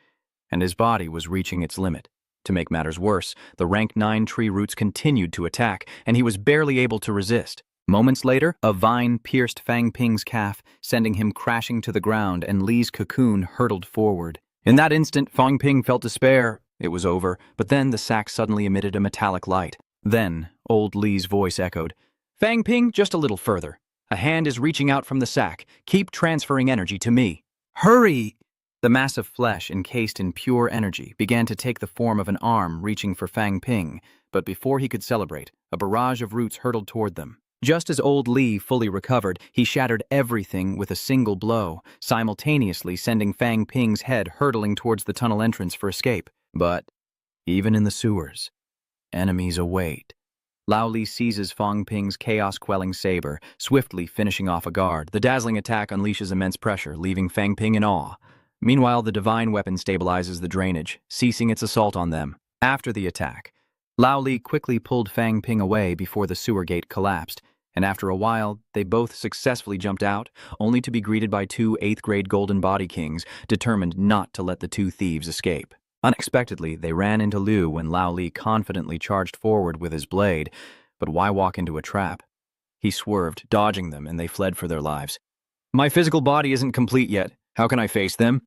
and his body was reaching its limit. To make matters worse, the rank 9 tree roots continued to attack, and he was barely able to resist. Moments later, a vine pierced Fang Ping's calf, sending him crashing to the ground, and Li's cocoon hurtled forward. In that instant, Fang Ping felt despair. It was over, but then the sack suddenly emitted a metallic light. Then, old Li's voice echoed, "Fang Ping, just a little further. A hand is reaching out from the sack. Keep transferring energy to me." "Hurry!" The mass of flesh encased in pure energy began to take the form of an arm reaching for Fang Ping, but before he could celebrate, a barrage of roots hurtled toward them. Just as old Li fully recovered, he shattered everything with a single blow, simultaneously sending Fang Ping's head hurtling towards the tunnel entrance for escape. But, even in the sewers, enemies await. Lao Li seizes Fang Ping's chaos-quelling saber, swiftly finishing off a guard. The dazzling attack unleashes immense pressure, leaving Fang Ping in awe. Meanwhile, the divine weapon stabilizes the drainage, ceasing its assault on them. After the attack, Lao Li quickly pulled Fang Ping away before the sewer gate collapsed, and after a while, they both successfully jumped out, only to be greeted by 2 8th-grade Golden Body Kings, determined not to let the 2 thieves escape. Unexpectedly, they ran into Liu when Lao Li confidently charged forward with his blade, but why walk into a trap? He swerved, dodging them, and they fled for their lives. "My physical body isn't complete yet. How can I face them?"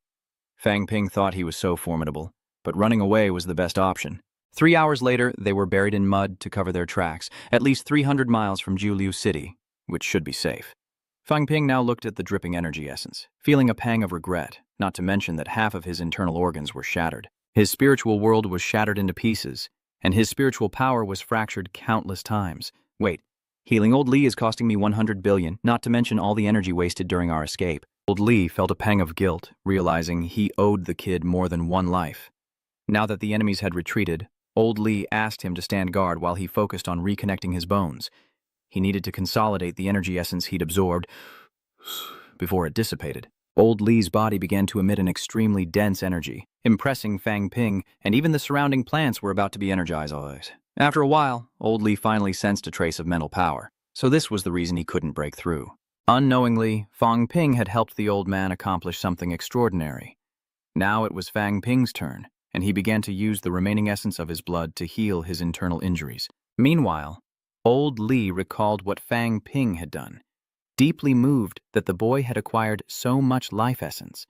Fang Ping thought he was so formidable, but running away was the best option. 3 hours later, they were buried in mud to cover their tracks, at least 300 miles from Juliu City, which should be safe. Fang Ping now looked at the dripping energy essence, feeling a pang of regret, not to mention that half of his internal organs were shattered. His spiritual world was shattered into pieces, and his spiritual power was fractured countless times. Wait, healing old Li is costing me 100 billion, not to mention all the energy wasted during our escape. Old Li felt a pang of guilt, realizing he owed the kid more than one life. Now that the enemies had retreated, old Li asked him to stand guard while he focused on reconnecting his bones. He needed to consolidate the energy essence he'd absorbed before it dissipated. Old Li's body began to emit an extremely dense energy, impressing Fang Ping, and even the surrounding plants were about to be energized. After a while, old Li finally sensed a trace of mental power, so this was the reason he couldn't break through. Unknowingly, Fang Ping had helped the old man accomplish something extraordinary. Now it was Fang Ping's turn, and he began to use the remaining essence of his blood to heal his internal injuries. Meanwhile, old Li recalled what Fang Ping had done, deeply moved that the boy had acquired so much life essence.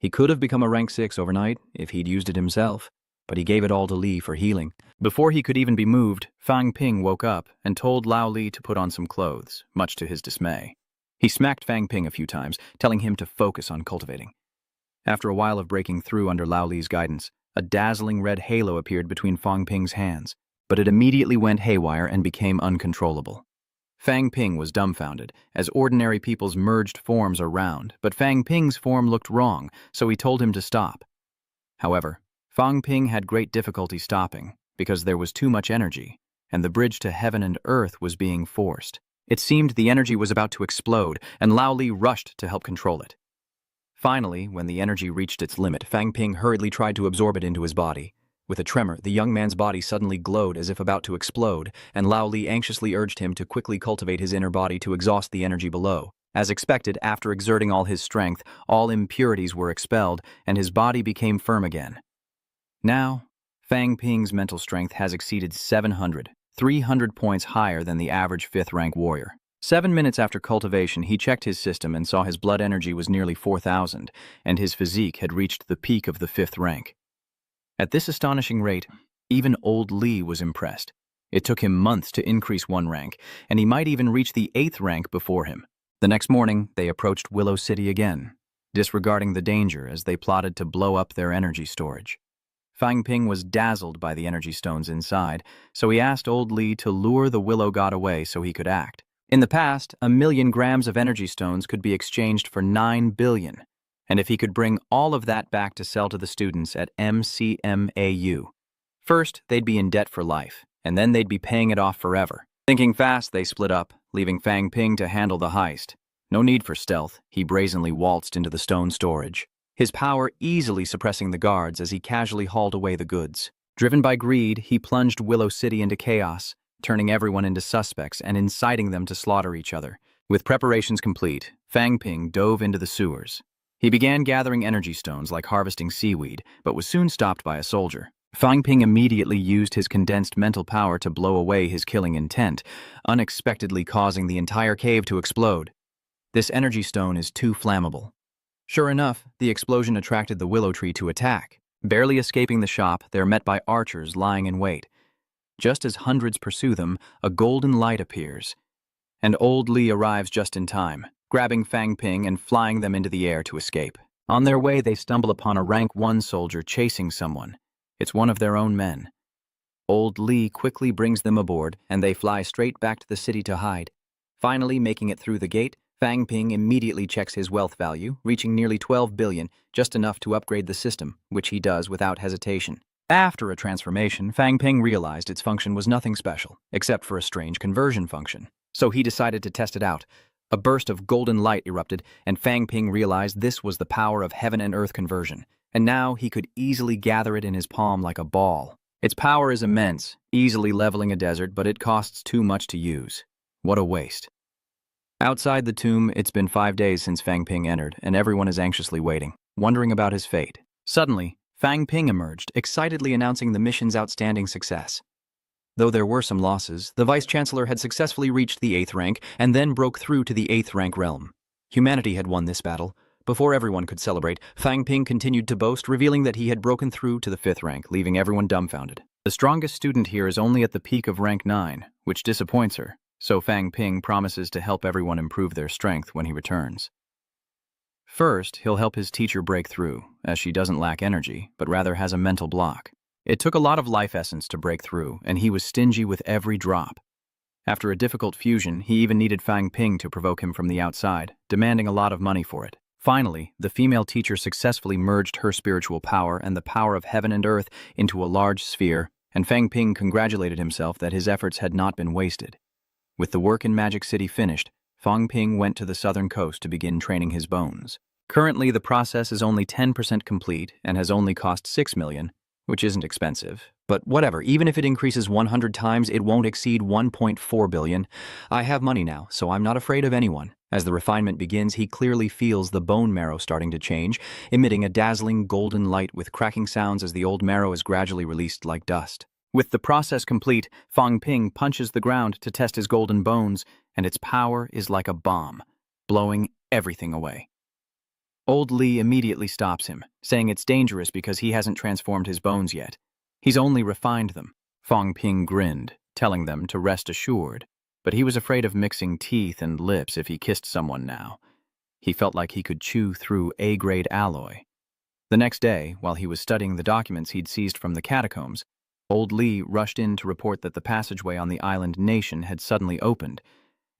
He could have become a rank 6 overnight if he'd used it himself, but he gave it all to Li for healing. Before he could even be moved, Fang Ping woke up and told Lao Li to put on some clothes, much to his dismay. He smacked Fang Ping a few times, telling him to focus on cultivating. After a while of breaking through under Lao Li's guidance, a dazzling red halo appeared between Fang Ping's hands, but it immediately went haywire and became uncontrollable. Fang Ping was dumbfounded, as ordinary people's merged forms are round, but Fang Ping's form looked wrong, so he told him to stop. However, Fang Ping had great difficulty stopping, because there was too much energy, and the bridge to heaven and earth was being forced. It seemed the energy was about to explode, and Lao Li rushed to help control it. Finally, when the energy reached its limit, Fang Ping hurriedly tried to absorb it into his body. With a tremor, the young man's body suddenly glowed as if about to explode, and Lao Li anxiously urged him to quickly cultivate his inner body to exhaust the energy below. As expected, after exerting all his strength, all impurities were expelled, and his body became firm again. Now, Fang Ping's mental strength has exceeded 700, 300 points higher than the average 5th-rank warrior. 7 minutes after cultivation, he checked his system and saw his blood energy was nearly 4,000, and his physique had reached the peak of the 5th rank. At this astonishing rate, even old Li was impressed. It took him months to increase 1 rank, and he might even reach the 8th rank before him. The next morning, they approached Willow City again, disregarding the danger as they plotted to blow up their energy storage. Fang Ping was dazzled by the energy stones inside, so he asked old Li to lure the Willow God away so he could act. In the past, 1,000,000 grams of energy stones could be exchanged for 9 billion. And if he could bring all of that back to sell to the students at MCMAU. First, they'd be in debt for life, and then they'd be paying it off forever. Thinking fast, they split up, leaving Fang Ping to handle the heist. No need for stealth, he brazenly waltzed into the stone storage, his power easily suppressing the guards as he casually hauled away the goods. Driven by greed, he plunged Willow City into chaos, turning everyone into suspects and inciting them to slaughter each other. With preparations complete, Fang Ping dove into the sewers. He began gathering energy stones like harvesting seaweed, but was soon stopped by a soldier. Fang Ping immediately used his condensed mental power to blow away his killing intent, unexpectedly causing the entire cave to explode. This energy stone is too flammable. Sure enough, the explosion attracted the willow tree to attack. Barely escaping the shop, they're met by archers lying in wait. Just as hundreds pursue them, a golden light appears, and Old Li arrives just in time, grabbing Fang Ping and flying them into the air to escape. On their way, they stumble upon a rank 1 soldier chasing someone. It's one of their own men. Old Li quickly brings them aboard, and they fly straight back to the city to hide. Finally, making it through the gate, Fang Ping immediately checks his wealth value, reaching nearly 12 billion, just enough to upgrade the system, which he does without hesitation. After a transformation, Fang Ping realized its function was nothing special, except for a strange conversion function. So he decided to test it out. A burst of golden light erupted, and Fang Ping realized this was the power of heaven and earth conversion, and now he could easily gather it in his palm like a ball. Its power is immense, easily leveling a desert, but it costs too much to use. What a waste. Outside the tomb, it's been 5 days since Fang Ping entered, and everyone is anxiously waiting, wondering about his fate. Suddenly, Fang Ping emerged, excitedly announcing the mission's outstanding success. Though there were some losses, the Vice-Chancellor had successfully reached the 8th rank and then broke through to the 8th rank realm. Humanity had won this battle. Before everyone could celebrate, Fang Ping continued to boast, revealing that he had broken through to the 5th rank, leaving everyone dumbfounded. The strongest student here is only at the peak of rank 9, which disappoints her, so Fang Ping promises to help everyone improve their strength when he returns. First, he'll help his teacher break through, as she doesn't lack energy, but rather has a mental block. It took a lot of life essence to break through, and he was stingy with every drop. After a difficult fusion, he even needed Fang Ping to provoke him from the outside, demanding a lot of money for it. Finally, the female teacher successfully merged her spiritual power and the power of heaven and earth into a large sphere, and Fang Ping congratulated himself that his efforts had not been wasted. With the work in Magic City finished, Fang Ping went to the southern coast to begin training his bones. Currently, the process is only 10% complete and has only cost 6 million, which isn't expensive. But whatever, even if it increases 100 times, it won't exceed 1.4 billion. I have money now, so I'm not afraid of anyone. As the refinement begins, he clearly feels the bone marrow starting to change, emitting a dazzling golden light with cracking sounds as the old marrow is gradually released like dust. With the process complete, Fang Ping punches the ground to test his golden bones, and its power is like a bomb, blowing everything away. Old Li immediately stops him, saying it's dangerous because he hasn't transformed his bones yet. He's only refined them. Fang Ping grinned, telling them to rest assured, but he was afraid of mixing teeth and lips if he kissed someone now. He felt like he could chew through A-grade alloy. The next day, while he was studying the documents he'd seized from the catacombs, Old Li rushed in to report that the passageway on the island nation had suddenly opened,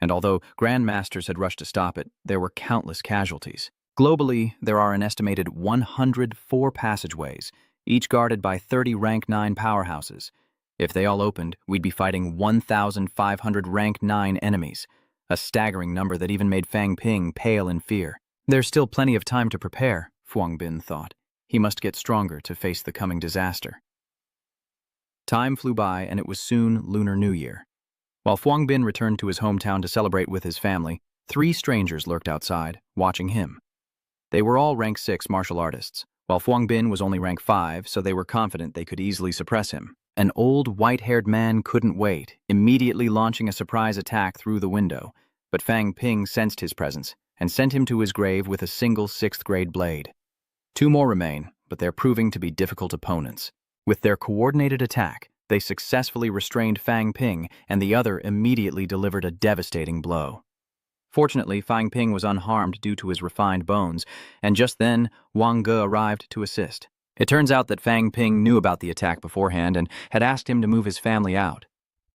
and although grandmasters had rushed to stop it, there were countless casualties. Globally, there are an estimated 104 passageways, each guarded by 30 rank 9 powerhouses. If they all opened, we'd be fighting 1,500 rank 9 enemies, a staggering number that even made Fang Ping pale in fear. There's still plenty of time to prepare, Fuang Bin thought. He must get stronger to face the coming disaster. Time flew by, and it was soon Lunar New Year. While Fuang Bin returned to his hometown to celebrate with his family, 3 strangers lurked outside, watching him. They were all rank 6 martial artists, while Fuang Bin was only rank 5, so they were confident they could easily suppress him. An old, white-haired man couldn't wait, immediately launching a surprise attack through the window, but Fang Ping sensed his presence and sent him to his grave with a single 6th-grade blade. 2 more remain, but they're proving to be difficult opponents. With their coordinated attack, they successfully restrained Fang Ping, and the other immediately delivered a devastating blow. Fortunately, Fang Ping was unharmed due to his refined bones, and just then, Wang Ge arrived to assist. It turns out that Fang Ping knew about the attack beforehand and had asked him to move his family out.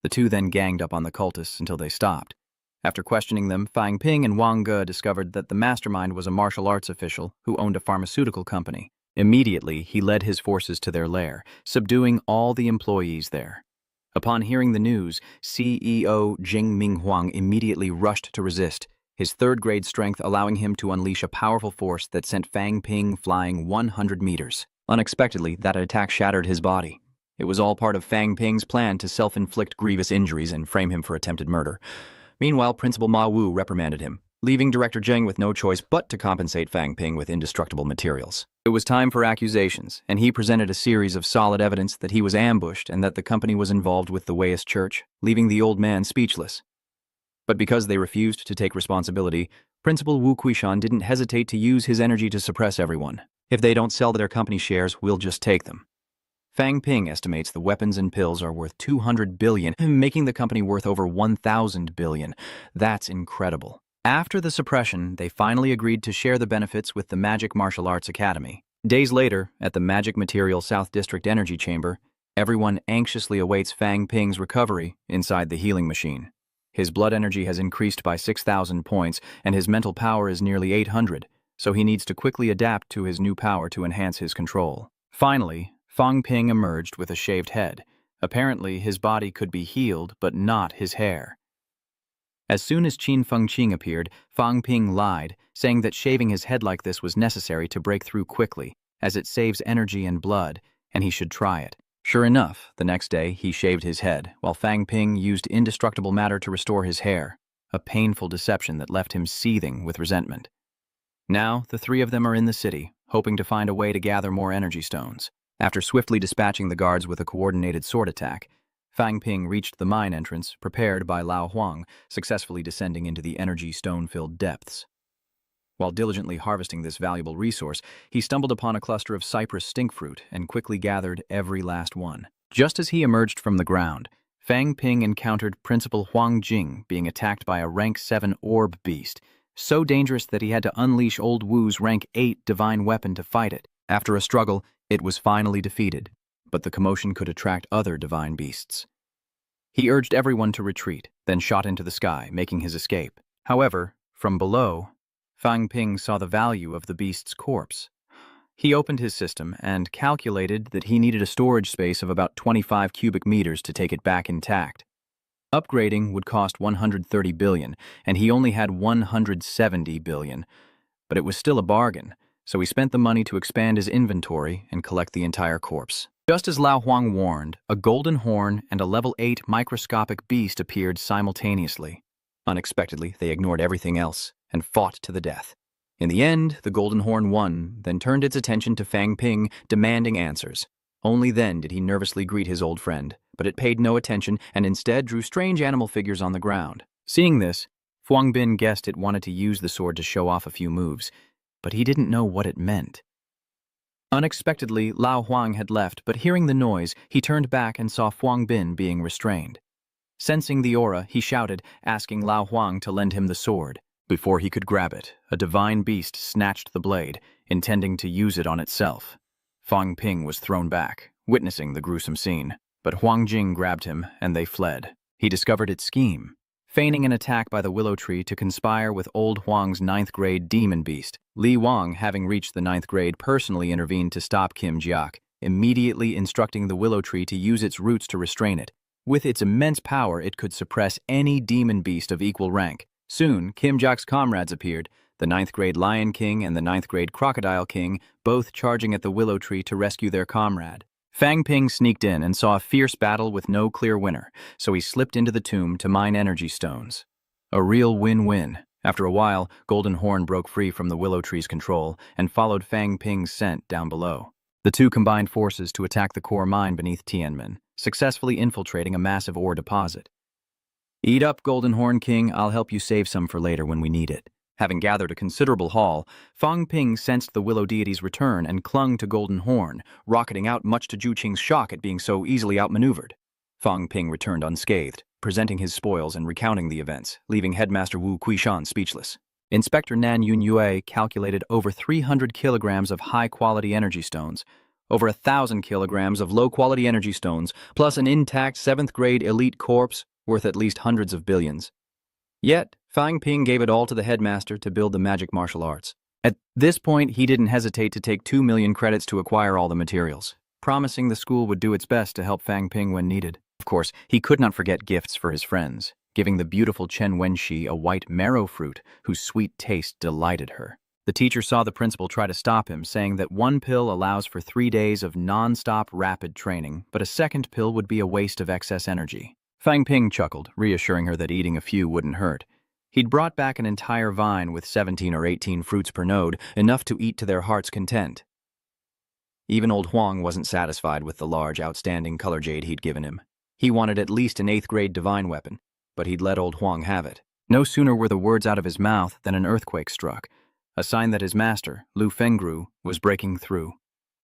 The two then ganged up on the cultists until they stopped. After questioning them, Fang Ping and Wang Ge discovered that the mastermind was a martial arts official who owned a pharmaceutical company. Immediately, he led his forces to their lair, subduing all the employees there. Upon hearing the news, CEO Jing Minghuang immediately rushed to resist, his 3rd-grade strength allowing him to unleash a powerful force that sent Fang Ping flying 100 meters. Unexpectedly, that attack shattered his body. It was all part of Fang Ping's plan to self-inflict grievous injuries and frame him for attempted murder. Meanwhile, Principal Ma Wu reprimanded him, leaving Director Zheng with no choice but to compensate Fang Ping with indestructible materials. It was time for accusations, and he presented a series of solid evidence that he was ambushed and that the company was involved with the Weist Church, leaving the old man speechless. But because they refused to take responsibility, Principal Wu Kuishan didn't hesitate to use his energy to suppress everyone. If they don't sell their company shares, we'll just take them. Fang Ping estimates the weapons and pills are worth 200 billion, making the company worth over 1,000 billion. That's incredible. After the suppression, they finally agreed to share the benefits with the Magic Martial Arts Academy. Days later, at the Magic Material South District Energy Chamber, everyone anxiously awaits Fang Ping's recovery inside the healing machine. His blood energy has increased by 6,000 points, and his mental power is nearly 800, so he needs to quickly adapt to his new power to enhance his control. Finally, Fang Ping emerged with a shaved head. Apparently, his body could be healed, but not his hair. As soon as Qin Fengqing appeared, Fang Ping lied, saying that shaving his head like this was necessary to break through quickly, as it saves energy and blood, and he should try it. Sure enough, the next day he shaved his head, while Fang Ping used indestructible matter to restore his hair, a painful deception that left him seething with resentment. Now, the three of them are in the city, hoping to find a way to gather more energy stones. After swiftly dispatching the guards with a coordinated sword attack, Fang Ping reached the mine entrance, prepared by Lao Huang, successfully descending into the energy stone-filled depths. While diligently harvesting this valuable resource, he stumbled upon a cluster of cypress stinkfruit and quickly gathered every last one. Just as he emerged from the ground, Fang Ping encountered Principal Huang Jing being attacked by a rank 7 orb beast, so dangerous that he had to unleash Old Wu's rank 8 divine weapon to fight it. After a struggle, it was finally defeated, but the commotion could attract other divine beasts. He urged everyone to retreat, then shot into the sky, making his escape. However, from below, Fang Ping saw the value of the beast's corpse. He opened his system and calculated that he needed a storage space of about 25 cubic meters to take it back intact. Upgrading would cost 130 billion, and he only had 170 billion. But it was still a bargain, so he spent the money to expand his inventory and collect the entire corpse. Just as Lao Huang warned, a golden horn and a level 8 microscopic beast appeared simultaneously. Unexpectedly, they ignored everything else and fought to the death. In the end, the golden horn won, then turned its attention to Fang Ping, demanding answers. Only then did he nervously greet his old friend, but it paid no attention and instead drew strange animal figures on the ground. Seeing this, Fuang Bin guessed it wanted to use the sword to show off a few moves, but he didn't know what it meant. Unexpectedly, Lao Huang had left, but hearing the noise, he turned back and saw Fuang Bin being restrained. Sensing the aura, he shouted, asking Lao Huang to lend him the sword. Before he could grab it, a divine beast snatched the blade, intending to use it on itself. Fang Ping was thrown back, witnessing the gruesome scene, but Huang Jing grabbed him, and they fled. He discovered its scheme. Feigning an attack by the willow tree to conspire with old Huang's 9th grade demon beast, Li Wang, having reached the 9th grade, personally intervened to stop Kim Jiak, immediately instructing the willow tree to use its roots to restrain it. With its immense power, it could suppress any demon beast of equal rank. Soon, Kim Jiak's comrades appeared, the 9th grade Lion King and the 9th grade Crocodile King, both charging at the willow tree to rescue their comrade. Fang Ping sneaked in and saw a fierce battle with no clear winner, so he slipped into the tomb to mine energy stones. A real win-win. After a while, Golden Horn broke free from the willow tree's control and followed Fang Ping's scent down below. The two combined forces to attack the core mine beneath Tianmen, successfully infiltrating a massive ore deposit. "Eat up, Golden Horn King. I'll help you save some for later when we need it." Having gathered a considerable haul, Fang Ping sensed the willow deity's return and clung to Golden Horn, rocketing out much to Zhu Qing's shock at being so easily outmaneuvered. Fang Ping returned unscathed, presenting his spoils and recounting the events, leaving Headmaster Wu Kuishan speechless. Inspector Nan Yunyue calculated over 300 kilograms of high-quality energy stones, over 1,000 kilograms of low-quality energy stones, plus an intact 7th grade elite corpse worth at least hundreds of billions. Yet, Fang Ping gave it all to the headmaster to build the magic martial arts. At this point, he didn't hesitate to take 2 million credits to acquire all the materials, promising the school would do its best to help Fang Ping when needed. Of course, he could not forget gifts for his friends, giving the beautiful Chen Wenxi a white marrow fruit whose sweet taste delighted her. The teacher saw the principal try to stop him, saying that one pill allows for 3 days of non-stop rapid training, but a second pill would be a waste of excess energy. Fang Ping chuckled, reassuring her that eating a few wouldn't hurt. He'd brought back an entire vine with 17 or 18 fruits per node, enough to eat to their heart's content. Even old Huang wasn't satisfied with the large, outstanding color jade he'd given him. He wanted at least an 8th-grade divine weapon, but he'd let old Huang have it. No sooner were the words out of his mouth than an earthquake struck, a sign that his master, Lu Fengru, was breaking through.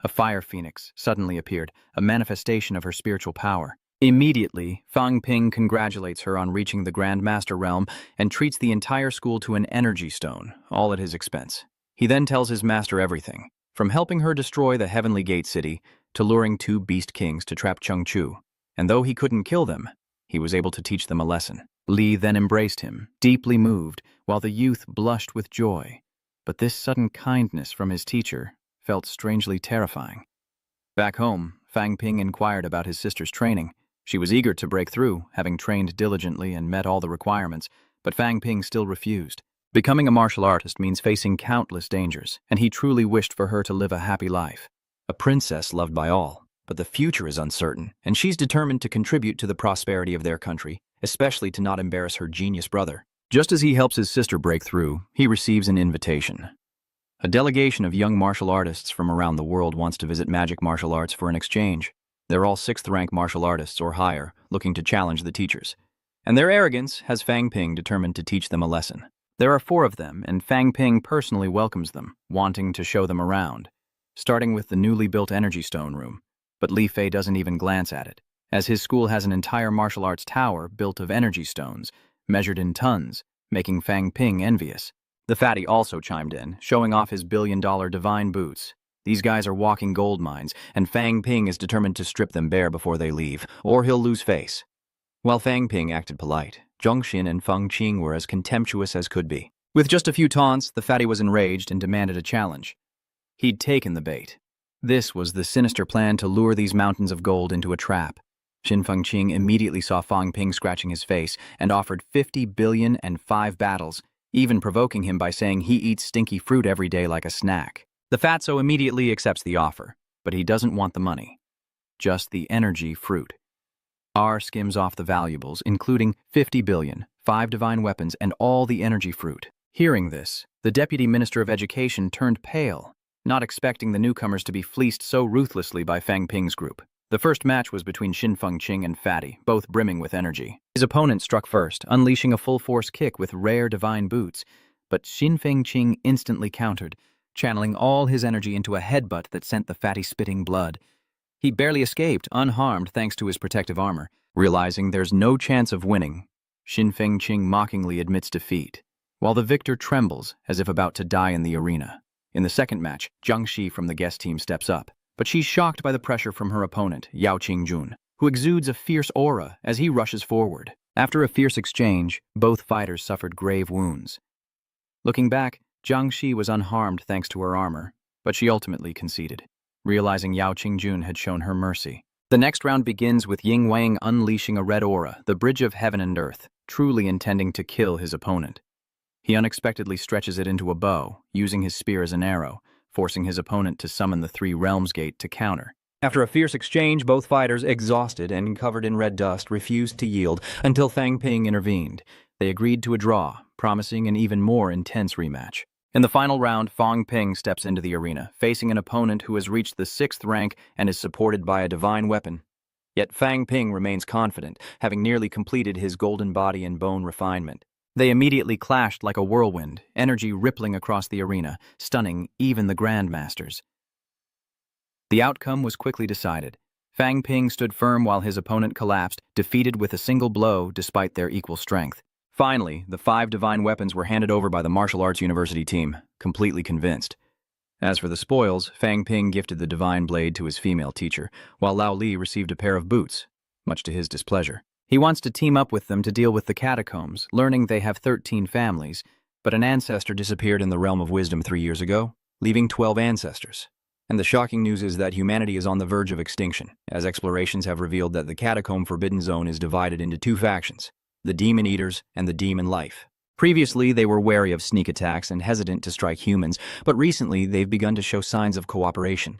A fire phoenix suddenly appeared, a manifestation of her spiritual power. Immediately, Fang Ping congratulates her on reaching the Grand Master realm and treats the entire school to an energy stone, all at his expense. He then tells his master everything, from helping her destroy the Heavenly Gate City to luring 2 beast kings to trap Chengchu. And though he couldn't kill them, he was able to teach them a lesson. Li then embraced him, deeply moved, while the youth blushed with joy. But this sudden kindness from his teacher felt strangely terrifying. Back home, Fang Ping inquired about his sister's training. She was eager to break through, having trained diligently and met all the requirements, but Fang Ping still refused. Becoming a martial artist means facing countless dangers, and he truly wished for her to live a happy life. A princess loved by all, but the future is uncertain, and she's determined to contribute to the prosperity of their country, especially to not embarrass her genius brother. Just as he helps his sister break through, he receives an invitation. A delegation of young martial artists from around the world wants to visit magic martial arts for an exchange. They're all 6th-rank martial artists or higher, looking to challenge the teachers. And their arrogance has Fang Ping determined to teach them a lesson. There are 4 of them, and Fang Ping personally welcomes them, wanting to show them around, starting with the newly built Energy Stone room. But Li Fei doesn't even glance at it, as his school has an entire martial arts tower built of energy stones, measured in tons, making Fang Ping envious. The fatty also chimed in, showing off his billion-dollar divine boots. These guys are walking gold mines, and Fang Ping is determined to strip them bare before they leave, or he'll lose face. While Fang Ping acted polite, Zhongxin and Feng Qing were as contemptuous as could be. With just a few taunts, the fatty was enraged and demanded a challenge. He'd taken the bait. This was the sinister plan to lure these mountains of gold into a trap. Xin Fengqing immediately saw Fang Ping scratching his face and offered 50 billion and 5 battles, even provoking him by saying he eats stinky fruit every day like a snack. The fatso immediately accepts the offer, but he doesn't want the money. Just the energy fruit. R skims off the valuables, including 50 billion, 5 divine weapons, and all the energy fruit. Hearing this, the Deputy Minister of Education turned pale, not expecting the newcomers to be fleeced so ruthlessly by Fang Ping's group. The first match was between Xin Fengqing and Fatty, both brimming with energy. His opponent struck first, unleashing a full-force kick with rare divine boots, but Xin Fengqing instantly countered, channeling all his energy into a headbutt that sent the fatty spitting blood. He barely escaped, unharmed thanks to his protective armor. Realizing there's no chance of winning, Xin Fengqing mockingly admits defeat, while the victor trembles as if about to die in the arena. In the second match, Jiang Shi from the guest team steps up, but she's shocked by the pressure from her opponent, Yao Qingjun, who exudes a fierce aura as he rushes forward. After a fierce exchange, both fighters suffered grave wounds. Looking back, Jiang Shi was unharmed thanks to her armor, but she ultimately conceded, realizing Yao Qingjun had shown her mercy. The next round begins with Ying Wang unleashing a red aura, the bridge of heaven and earth, truly intending to kill his opponent. He unexpectedly stretches it into a bow, using his spear as an arrow, forcing his opponent to summon the 3 Realms Gate to counter. After a fierce exchange, both fighters, exhausted and covered in red dust, refused to yield until Fang Ping intervened. They agreed to a draw, promising an even more intense rematch. In the final round, Fang Ping steps into the arena, facing an opponent who has reached the 6th rank and is supported by a divine weapon. Yet Fang Ping remains confident, having nearly completed his golden body and bone refinement. They immediately clashed like a whirlwind, energy rippling across the arena, stunning even the Grandmasters. The outcome was quickly decided. Fang Ping stood firm while his opponent collapsed, defeated with a single blow despite their equal strength. Finally, the 5 divine weapons were handed over by the Martial Arts University team, completely convinced. As for the spoils, Fang Ping gifted the divine blade to his female teacher, while Lao Li received a pair of boots, much to his displeasure. He wants to team up with them to deal with the catacombs, learning they have 13 families, but an ancestor disappeared in the realm of wisdom 3 years ago, leaving 12 ancestors. And the shocking news is that humanity is on the verge of extinction, as explorations have revealed that the Catacomb Forbidden Zone is divided into 2 factions, the Demon Eaters and the Demon Life. Previously, they were wary of sneak attacks and hesitant to strike humans, but recently they've begun to show signs of cooperation.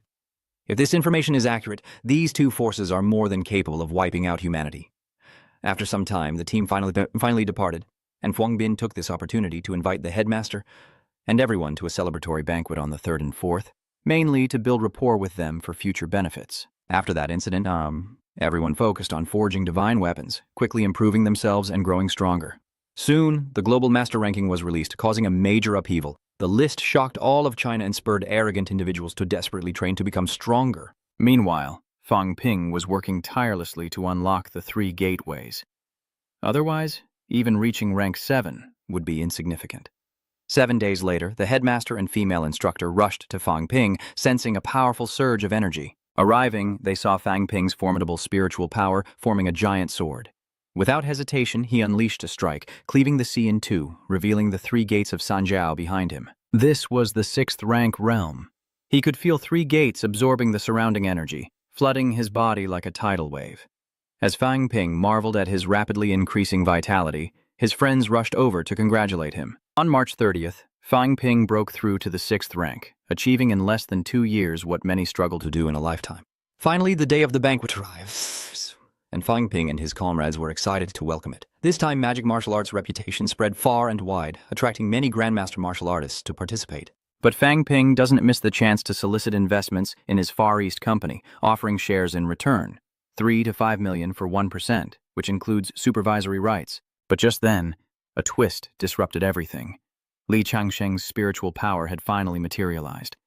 If this information is accurate, these two forces are more than capable of wiping out humanity. After some time, the team finally departed, and Fuang Bin took this opportunity to invite the headmaster and everyone to a celebratory banquet on the 3rd and 4th, mainly to build rapport with them for future benefits. After that incident, everyone focused on forging divine weapons, quickly improving themselves and growing stronger. Soon, the global master ranking was released, causing a major upheaval. The list shocked all of China and spurred arrogant individuals to desperately train to become stronger. Meanwhile, Fang Ping was working tirelessly to unlock the 3 gateways. Otherwise, even reaching rank 7 would be insignificant. 7 days later, the headmaster and female instructor rushed to Fang Ping, sensing a powerful surge of energy. Arriving, they saw Fang Ping's formidable spiritual power forming a giant sword. Without hesitation, he unleashed a strike, cleaving the sea in 2, revealing the 3 gates of Sanjiao behind him. This was the 6th rank realm. He could feel 3 gates absorbing the surrounding energy, flooding his body like a tidal wave. As Fang Ping marveled at his rapidly increasing vitality, his friends rushed over to congratulate him. On March 30th, Fang Ping broke through to the 6th rank, achieving in less than 2 years what many struggle to do in a lifetime. Finally, the day of the banquet arrived, and Fang Ping and his comrades were excited to welcome it. This time, magic martial arts' reputation spread far and wide, attracting many grandmaster martial artists to participate. But Fang Ping doesn't miss the chance to solicit investments in his Far East company, offering shares in return, 3 to 5 million for 1%, which includes supervisory rights. But just then, a twist disrupted everything. Li Changsheng's spiritual power had finally materialized.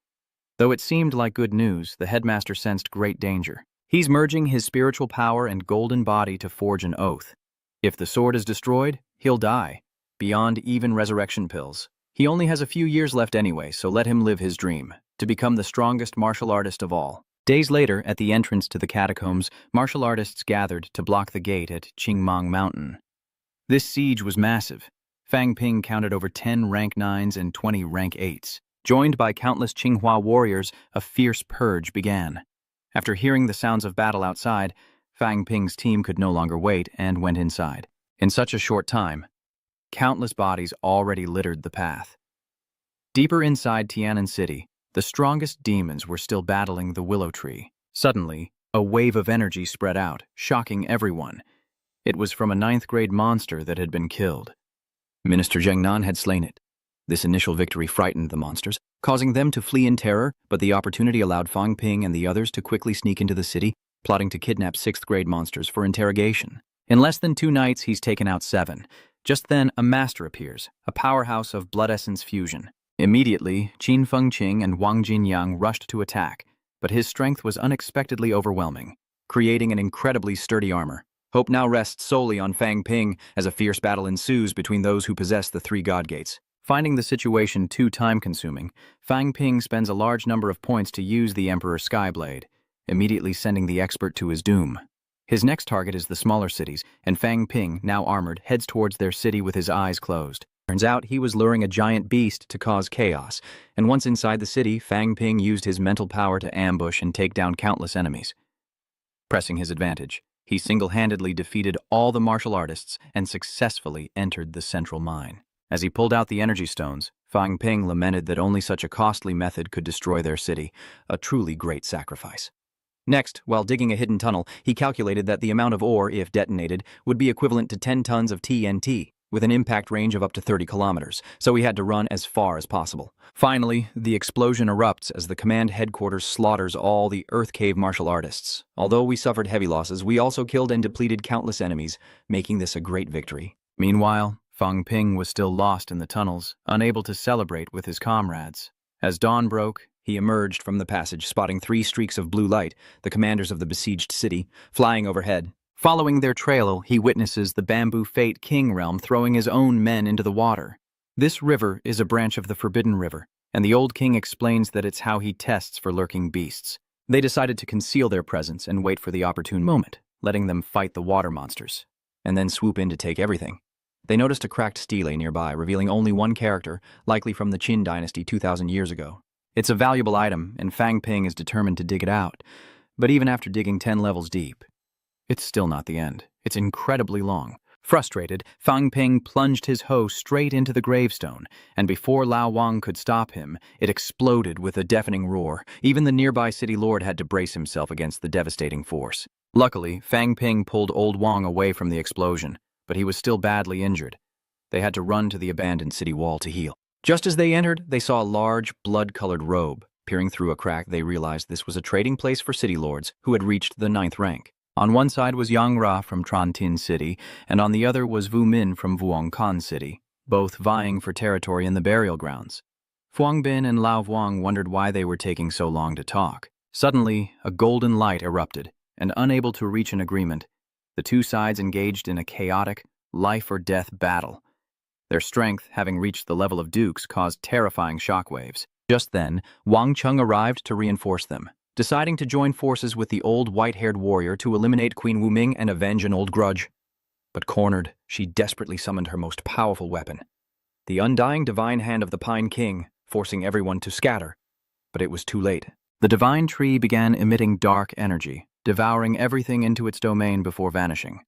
Though it seemed like good news, the headmaster sensed great danger. He's merging his spiritual power and golden body to forge an oath. If the sword is destroyed, he'll die, beyond even resurrection pills. He only has a few years left anyway, so let him live his dream, to become the strongest martial artist of all. Days later, at the entrance to the catacombs, martial artists gathered to block the gate at Qingmang Mountain. This siege was massive. Fang Ping counted over 10 rank 9s and 20 rank 8s. Joined by countless Qinghua warriors, a fierce purge began. After hearing the sounds of battle outside, Fang Ping's team could no longer wait and went inside. In such a short time, countless bodies already littered the path. Deeper inside Tianan City, the strongest demons were still battling the willow tree. Suddenly, a wave of energy spread out, shocking everyone. It was from a 9th grade monster that had been killed. Minister Zhengnan had slain it. This initial victory frightened the monsters, causing them to flee in terror, but the opportunity allowed Fang Ping and the others to quickly sneak into the city, plotting to kidnap 6th grade monsters for interrogation. In less than 2 nights, he's taken out 7. Just then, a master appears, a powerhouse of blood essence fusion. Immediately, Qin Fengqing and Wang Jinyang rushed to attack, but his strength was unexpectedly overwhelming, creating an incredibly sturdy armor. Hope now rests solely on Fang Ping as a fierce battle ensues between those who possess the 3 god gates. Finding the situation too time-consuming, Fang Ping spends a large number of points to use the Emperor's Skyblade, immediately sending the expert to his doom. His next target is the smaller cities, and Fang Ping, now armored, heads towards their city with his eyes closed. Turns out he was luring a giant beast to cause chaos, and once inside the city, Fang Ping used his mental power to ambush and take down countless enemies. Pressing his advantage, he single-handedly defeated all the martial artists and successfully entered the central mine. As he pulled out the energy stones, Fang Ping lamented that only such a costly method could destroy their city, a truly great sacrifice. Next, while digging a hidden tunnel, he calculated that the amount of ore, if detonated, would be equivalent to 10 tons of TNT, with an impact range of up to 30 kilometers, so he had to run as far as possible. Finally, the explosion erupts as the command headquarters slaughters all the Earth Cave martial artists. Although we suffered heavy losses, we also killed and depleted countless enemies, making this a great victory. Meanwhile, Fang Ping was still lost in the tunnels, unable to celebrate with his comrades. As dawn broke, he emerged from the passage, spotting 3 streaks of blue light, the commanders of the besieged city, flying overhead. Following their trail, he witnesses the Bamboo Fate King realm throwing his own men into the water. This river is a branch of the Forbidden River, and the old king explains that it's how he tests for lurking beasts. They decided to conceal their presence and wait for the opportune moment, letting them fight the water monsters, and then swoop in to take everything. They noticed a cracked stele nearby, revealing only one character, likely from the Qin dynasty 2,000 years ago. It's a valuable item, and Fang Ping is determined to dig it out. But even after digging 10 levels deep, it's still not the end. It's incredibly long. Frustrated, Fang Ping plunged his hoe straight into the gravestone, and before Lao Wang could stop him, it exploded with a deafening roar. Even the nearby city lord had to brace himself against the devastating force. Luckily, Fang Ping pulled old Wang away from the explosion, but he was still badly injured. They had to run to the abandoned city wall to heal. Just as they entered, they saw a large, blood-colored robe. Peering through a crack, they realized this was a trading place for city lords who had reached the 9th rank. On one side was Yang Ra from Trantin City, and on the other was Wu Min from Vuongkan City, both vying for territory in the burial grounds. Fuang Bin and Lao Vuong wondered why they were taking so long to talk. Suddenly, a golden light erupted, and unable to reach an agreement, the two sides engaged in a chaotic, life-or-death battle. Their strength, having reached the level of dukes, caused terrifying shockwaves. Just then, Wang Chung arrived to reinforce them, deciding to join forces with the old white-haired warrior to eliminate Queen Wu Ming and avenge an old grudge. But cornered, she desperately summoned her most powerful weapon, the undying divine hand of the Pine King, forcing everyone to scatter. But it was too late. The divine tree began emitting dark energy, devouring everything into its domain before vanishing.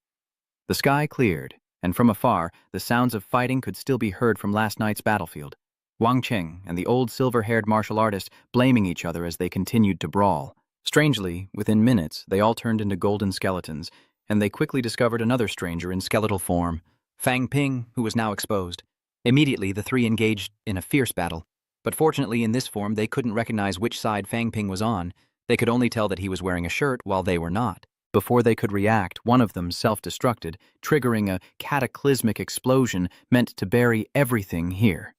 The sky cleared, and from afar, the sounds of fighting could still be heard from last night's battlefield. Wang Cheng and the old silver-haired martial artist blaming each other as they continued to brawl. Strangely, within minutes, they all turned into golden skeletons, and they quickly discovered another stranger in skeletal form, Fang Ping, who was now exposed. Immediately, the three engaged in a fierce battle, but fortunately in this form they couldn't recognize which side Fang Ping was on. They could only tell that he was wearing a shirt while they were not. Before they could react, one of them self-destructed, triggering a cataclysmic explosion meant to bury everything here.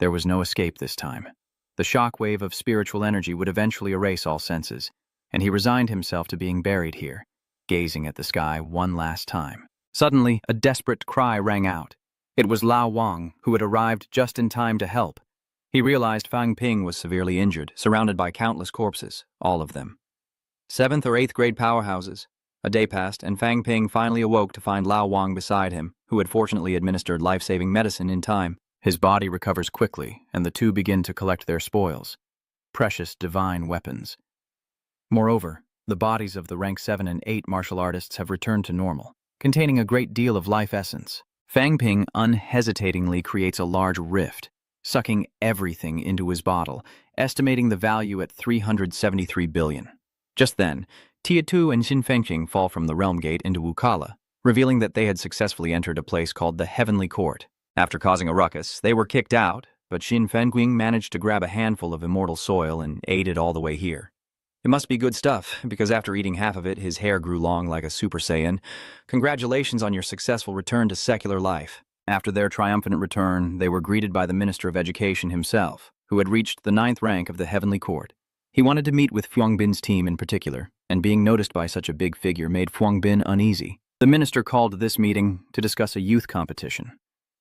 There was no escape this time. The shockwave of spiritual energy would eventually erase all senses, and he resigned himself to being buried here, gazing at the sky one last time. Suddenly, a desperate cry rang out. It was Lao Wang, who had arrived just in time to help. He realized Fang Ping was severely injured, surrounded by countless corpses, all of them 7th or 8th grade powerhouses. A day passed, and Fang Ping finally awoke to find Lao Wang beside him, who had fortunately administered life-saving medicine in time. His body recovers quickly, and the two begin to collect their spoils, precious divine weapons. Moreover, the bodies of the rank 7 and 8 martial artists have returned to normal, containing a great deal of life essence. Fang Ping unhesitatingly creates a large rift, sucking everything into his bottle, estimating the value at 373 billion. Just then, Tia Tu and Xin Fengqing fall from the realm gate into Wukala, revealing that they had successfully entered a place called the Heavenly Court. After causing a ruckus, they were kicked out, but Xin Fengqing managed to grab a handful of immortal soil and ate it all the way here. It must be good stuff, because after eating half of it, his hair grew long like a Super Saiyan. Congratulations on your successful return to secular life. After their triumphant return, they were greeted by the Minister of Education himself, who had reached the 9th rank of the Heavenly Court. He wanted to meet with Fuang Bin's team in particular, and being noticed by such a big figure made Fuang Bin uneasy. The minister called this meeting to discuss a youth competition.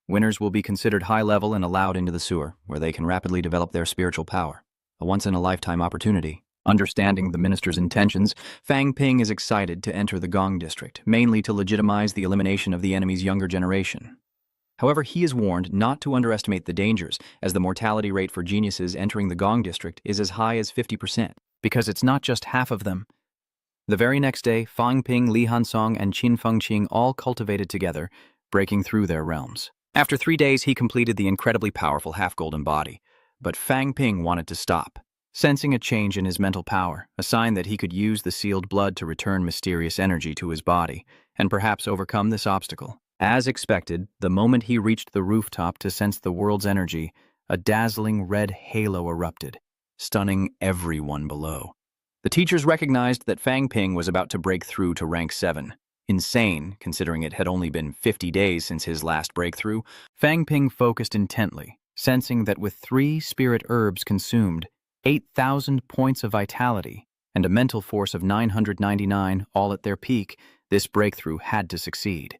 Winners will be considered high-level and allowed into the sewer, where they can rapidly develop their spiritual power. A once-in-a-lifetime opportunity. Understanding the minister's intentions, Fang Ping is excited to enter the Gong district, mainly to legitimize the elimination of the enemy's younger generation. However, he is warned not to underestimate the dangers, as the mortality rate for geniuses entering the Gong district is as high as 50%, because it's not just half of them. The very next day, Fang Ping, Li Hansong, and Qin Fengqing all cultivated together, breaking through their realms. After 3 days, he completed the incredibly powerful half-golden body, but Fang Ping wanted to stop. Sensing a change in his mental power, a sign that he could use the sealed blood to return mysterious energy to his body, and perhaps overcome this obstacle. As expected, the moment he reached the rooftop to sense the world's energy, a dazzling red halo erupted, stunning everyone below. The teachers recognized that Fang Ping was about to break through to rank 7. Insane, considering it had only been 50 days since his last breakthrough. Fang Ping focused intently, sensing that with 3 spirit herbs consumed, 8,000 points of vitality, and a mental force of 999 all at their peak, this breakthrough had to succeed.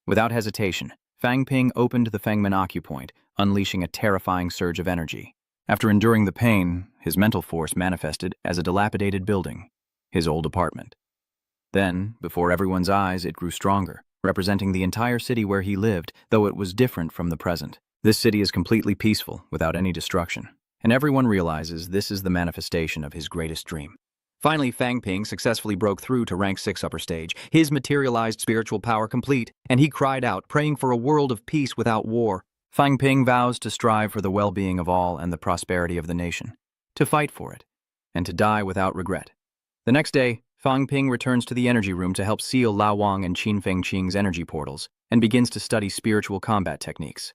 Without hesitation, Fang Ping opened the Fengmen acupoint, unleashing a terrifying surge of energy. After enduring the pain, his mental force manifested as a dilapidated building, his old apartment. Then, before everyone's eyes, it grew stronger, representing the entire city where he lived, though it was different from the present. This city is completely peaceful, without any destruction, and everyone realizes this is the manifestation of his greatest dream. Finally, Fang Ping successfully broke through to rank 6 upper stage, his materialized spiritual power complete, and he cried out, praying for a world of peace without war. Fang Ping vows to strive for the well-being of all and the prosperity of the nation, to fight for it, and to die without regret. The next day, Fang Ping returns to the energy room to help seal Lao Wang and Qin Fengqing's energy portals, and begins to study spiritual combat techniques.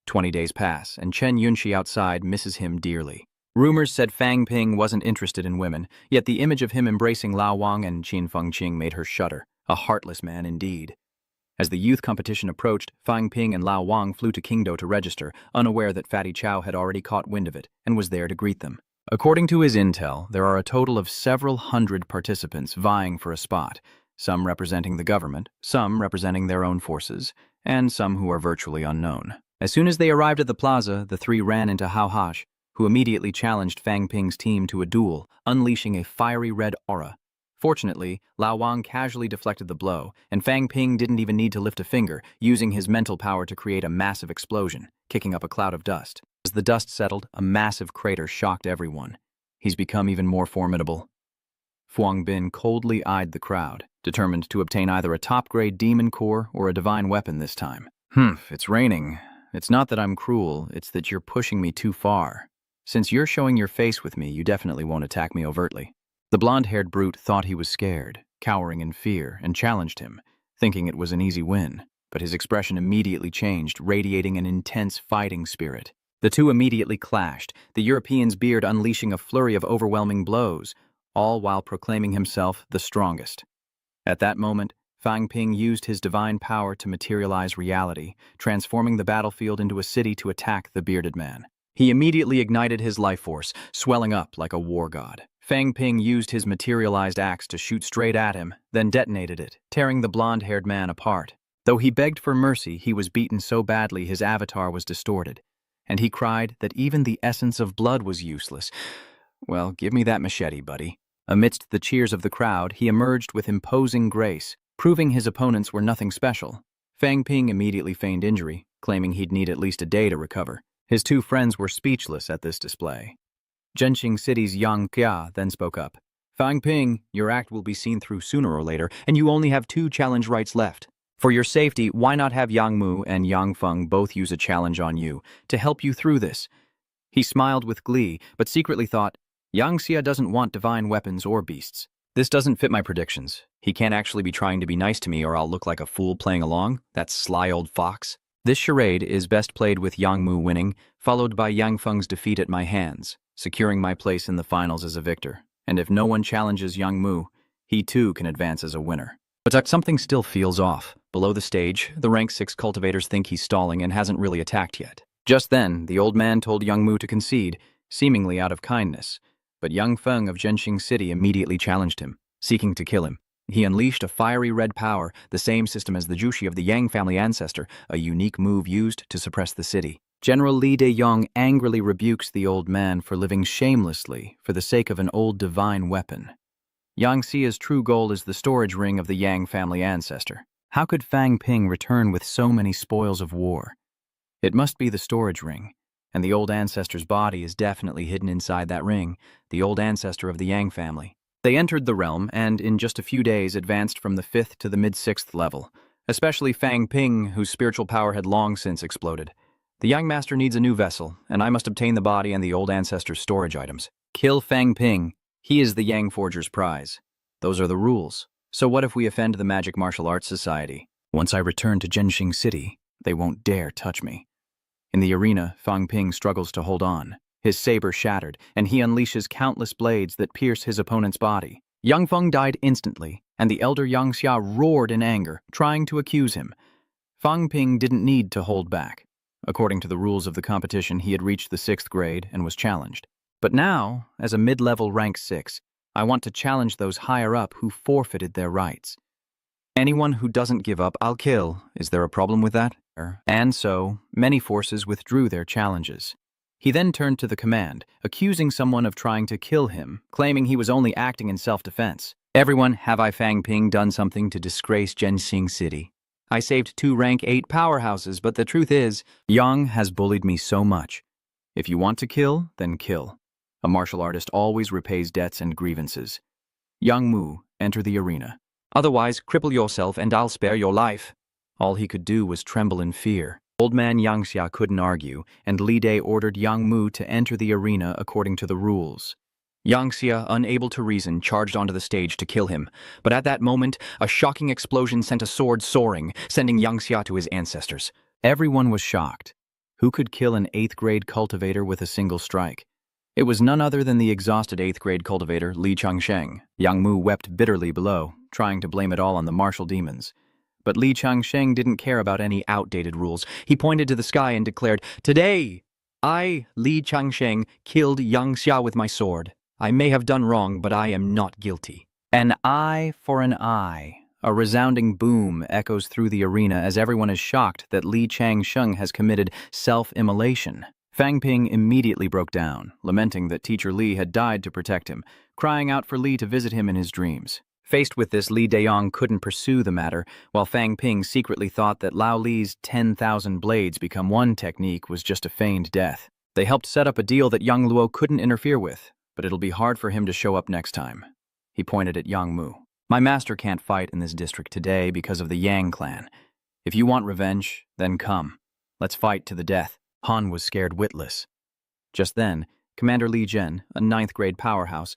20 days pass, and Chen Yunxi outside misses him dearly. Rumors said Fang Ping wasn't interested in women, yet the image of him embracing Lao Wang and Qin Fengqing made her shudder. A heartless man indeed. As the youth competition approached, Fang Ping and Lao Wang flew to Qingdao to register, unaware that Fatty Chow had already caught wind of it and was there to greet them. According to his intel, there are a total of several hundred participants vying for a spot, some representing the government, some representing their own forces, and some who are virtually unknown. As soon as they arrived at the plaza, the three ran into Hao Hash, who immediately challenged Fang Ping's team to a duel, unleashing a fiery red aura. Fortunately, Lao Wang casually deflected the blow, and Fang Ping didn't even need to lift a finger, using his mental power to create a massive explosion, kicking up a cloud of dust. As the dust settled, a massive crater shocked everyone. He's become even more formidable. Fuang Bin coldly eyed the crowd, determined to obtain either a top-grade demon core or a divine weapon this time. It's raining. It's not that I'm cruel, it's that you're pushing me too far. Since you're showing your face with me, you definitely won't attack me overtly. The blonde-haired brute thought he was scared, cowering in fear, and challenged him, thinking it was an easy win. But his expression immediately changed, radiating an intense fighting spirit. The two immediately clashed, the European's beard unleashing a flurry of overwhelming blows, all while proclaiming himself the strongest. At that moment, Fang Ping used his divine power to materialize reality, transforming the battlefield into a city to attack the bearded man. He immediately ignited his life force, swelling up like a war god. Fang Ping used his materialized axe to shoot straight at him, then detonated it, tearing the blonde-haired man apart. Though he begged for mercy, he was beaten so badly his avatar was distorted, and he cried that even the essence of blood was useless. Well, give me that machete, buddy. Amidst the cheers of the crowd, he emerged with imposing grace, proving his opponents were nothing special. Fang Ping immediately feigned injury, claiming he'd need at least a day to recover. His two friends were speechless at this display. Zhenxing City's Yang Kia then spoke up. Fang Ping, your act will be seen through sooner or later, and you only have 2 challenge rights left. For your safety, why not have Yang Mu and Yang Feng both use a challenge on you to help you through this? He smiled with glee, but secretly thought, Yang Xia doesn't want divine weapons or beasts. This doesn't fit my predictions. He can't actually be trying to be nice to me or I'll look like a fool playing along, that sly old fox. This charade is best played with Yang Mu winning, followed by Yang Feng's defeat at my hands, securing my place in the finals as a victor. And if no one challenges Yang Mu, he too can advance as a winner. But something still feels off. Below the stage, the rank 6 cultivators think he's stalling and hasn't really attacked yet. Just then, the old man told Yang Mu to concede, seemingly out of kindness. But Yang Feng of Zhenxing City immediately challenged him, seeking to kill him. He unleashed a fiery red power, the same system as the Jushi of the Yang family ancestor, a unique move used to suppress the city. General Li Deyong angrily rebukes the old man for living shamelessly for the sake of an old divine weapon. Yang Xia's true goal is the storage ring of the Yang family ancestor. How could Fang Ping return with so many spoils of war? It must be the storage ring, and the old ancestor's body is definitely hidden inside that ring, the old ancestor of the Yang family. They entered the realm and, in just a few days, advanced from the 5th to the mid-6th level, especially Fang Ping, whose spiritual power had long since exploded. The young master needs a new vessel, and I must obtain the body and the old ancestor's storage items. Kill Fang Ping. He is the Yang Forger's prize. Those are the rules. So what if we offend the Magic Martial Arts Society? Once I return to Zhenxing City, they won't dare touch me. In the arena, Fang Ping struggles to hold on. His saber shattered, and he unleashes countless blades that pierce his opponent's body. Yang Feng died instantly, and the elder Yang Xia roared in anger, trying to accuse him. Fang Ping didn't need to hold back. According to the rules of the competition, he had reached the 6th grade and was challenged. But now, as a mid-level rank 6, I want to challenge those higher up who forfeited their rights. Anyone who doesn't give up, I'll kill. Is there a problem with that? And so, many forces withdrew their challenges. He then turned to the command, accusing someone of trying to kill him, claiming he was only acting in self-defense. Everyone, have I Fang Ping done something to disgrace Zhenxing City? I saved 2 rank 8 powerhouses, but the truth is, Yang has bullied me so much. If you want to kill, then kill. A martial artist always repays debts and grievances. Young Mu, enter the arena. Otherwise, cripple yourself and I'll spare your life. All he could do was tremble in fear. Old man Yangxia couldn't argue, and Li Dai ordered Yang Mu to enter the arena according to the rules. Yangxia, unable to reason, charged onto the stage to kill him. But at that moment, a shocking explosion sent a sword soaring, sending Yangxia to his ancestors. Everyone was shocked. Who could kill an 8th grade cultivator with a single strike? It was none other than the exhausted 8th grade cultivator Li Changsheng. Yang Mu wept bitterly below, trying to blame it all on the martial demons. But Li Changsheng didn't care about any outdated rules. He pointed to the sky and declared, "Today, I, Li Changsheng, killed Yangxia with my sword. I may have done wrong, but I am not guilty." An eye for an eye. A resounding boom echoes through the arena as everyone is shocked that Li Changsheng has committed self-immolation. Fang Ping immediately broke down, lamenting that teacher Li had died to protect him, crying out for Li to visit him in his dreams. Faced with this, Li Daiyong couldn't pursue the matter, while Fang Ping secretly thought that Lao Li's 10,000 blades become one technique was just a feigned death. They helped set up a deal that Yang Luo couldn't interfere with, but it'll be hard for him to show up next time. He pointed at Yang Mu. My master can't fight in this district today because of the Yang clan. If you want revenge, then come. Let's fight to the death. Han was scared witless. Just then, Commander Li Zhen, a 9th grade powerhouse,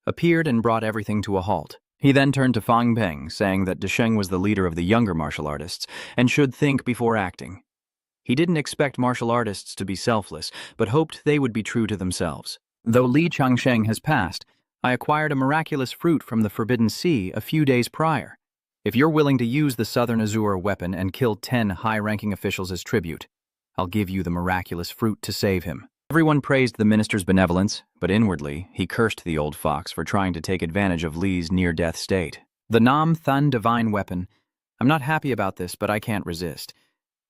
appeared and brought everything to a halt. He then turned to Fang Peng, saying that Desheng was the leader of the younger martial artists and should think before acting. He didn't expect martial artists to be selfless, but hoped they would be true to themselves. Though Li Changsheng has passed, I acquired a miraculous fruit from the Forbidden Sea a few days prior. If you're willing to use the Southern Azure weapon and kill 10 high-ranking officials as tribute, I'll give you the miraculous fruit to save him. Everyone praised the minister's benevolence, but inwardly, he cursed the old fox for trying to take advantage of Li's near-death state. The Nam Thun divine weapon. I'm not happy about this, but I can't resist.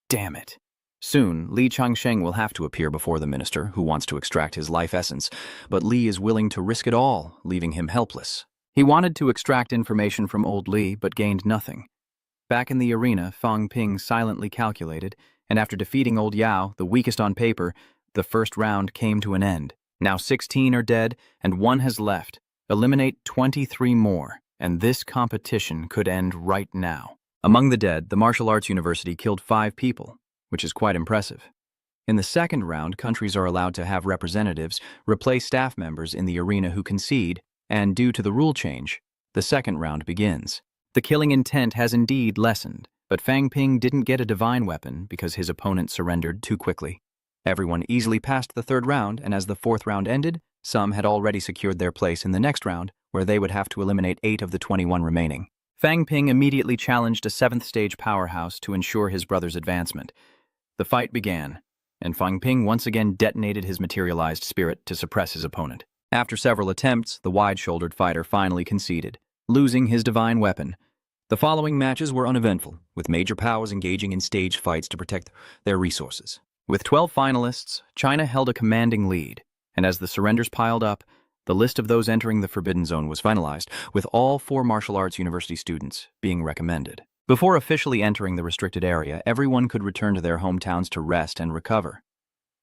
Damn it. Soon, Li Changsheng will have to appear before the minister, who wants to extract his life essence, but Li is willing to risk it all, leaving him helpless. He wanted to extract information from old Li, but gained nothing. Back in the arena, Fang Ping silently calculated, and after defeating old Yao, the weakest on paper, the first round came to an end. Now 16 are dead, and 1 has left. Eliminate 23 more, and this competition could end right now. Among the dead, the martial arts university killed 5 people, which is quite impressive. In the second round, countries are allowed to have representatives replace staff members in the arena who concede, and due to the rule change, the second round begins. The killing intent has indeed lessened, but Fang Ping didn't get a divine weapon because his opponent surrendered too quickly. Everyone easily passed the third round, and as the fourth round ended, some had already secured their place in the next round, where they would have to eliminate 8 of the 21 remaining. Fang Ping immediately challenged a 7th stage powerhouse to ensure his brother's advancement. The fight began, and Fang Ping once again detonated his materialized spirit to suppress his opponent. After several attempts, the wide-shouldered fighter finally conceded, losing his divine weapon. The following matches were uneventful, with major powers engaging in staged fights to protect their resources. With 12 finalists, China held a commanding lead, and as the surrenders piled up, the list of those entering the Forbidden Zone was finalized, with all 4 martial arts university students being recommended. Before officially entering the restricted area, everyone could return to their hometowns to rest and recover.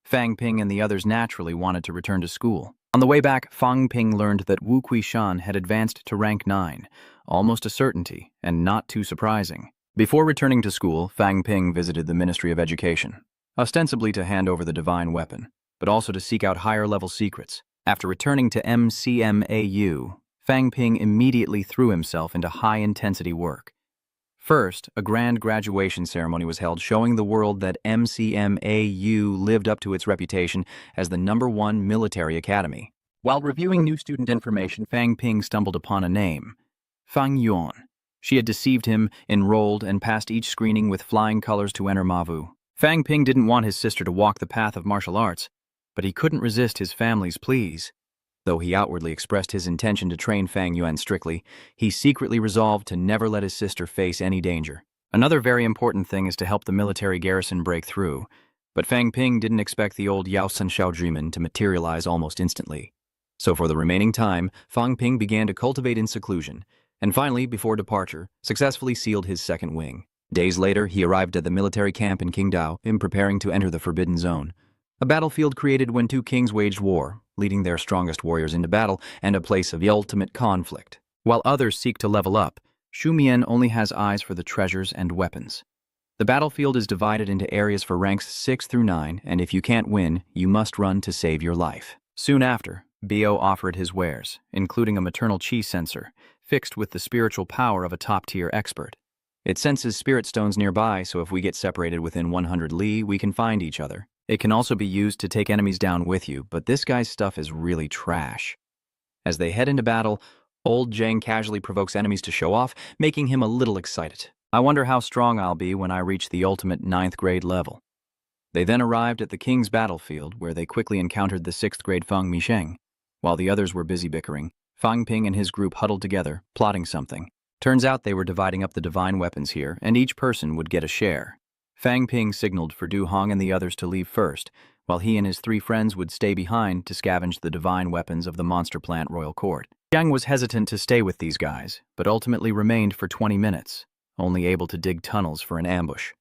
Fang Ping and the others naturally wanted to return to school. On the way back, Fang Ping learned that Wu Kuishan had advanced to rank 9, almost a certainty, and not too surprising. Before returning to school, Fang Ping visited the Ministry of Education, ostensibly to hand over the divine weapon, but also to seek out higher-level secrets. After returning to MCMAU, Fang Ping immediately threw himself into high-intensity work. First, a grand graduation ceremony was held showing the world that MCMAU lived up to its reputation as the #1 military academy. While reviewing new student information, Fang Ping stumbled upon a name, Fang Yuan. She had deceived him, enrolled, and passed each screening with flying colors to enter Mavu. Fang Ping didn't want his sister to walk the path of martial arts, but he couldn't resist his family's pleas. Though he outwardly expressed his intention to train Fang Yuan strictly, he secretly resolved to never let his sister face any danger. Another very important thing is to help the military garrison break through, but Fang Ping didn't expect the old Yao Sun Xiao dreamin to materialize almost instantly. So for the remaining time, Fang Ping began to cultivate in seclusion, and finally, before departure, successfully sealed his second wing. Days later, he arrived at the military camp in Qingdao, preparing to enter the Forbidden Zone, a battlefield created when 2 kings waged war, leading their strongest warriors into battle and a place of the ultimate conflict. While others seek to level up, Shu Mian only has eyes for the treasures and weapons. The battlefield is divided into areas for ranks 6 through 9, and if you can't win, you must run to save your life. Soon after, Bio offered his wares, including a maternal chi sensor, fixed with the spiritual power of a top-tier expert. It senses spirit stones nearby, so if we get separated within 100 li, we can find each other. It can also be used to take enemies down with you, but this guy's stuff is really trash. As they head into battle, old Zhang casually provokes enemies to show off, making him a little excited. I wonder how strong I'll be when I reach the ultimate 9th grade level. They then arrived at the king's battlefield, where they quickly encountered the 6th grade Feng Misheng. While the others were busy bickering, Fang Ping and his group huddled together, plotting something. Turns out they were dividing up the divine weapons here, and each person would get a share. Fang Ping signaled for Du Hong and the others to leave first, while he and his 3 friends would stay behind to scavenge the divine weapons of the monster plant royal court. Jiang was hesitant to stay with these guys, but ultimately remained for 20 minutes, only able to dig tunnels for an ambush.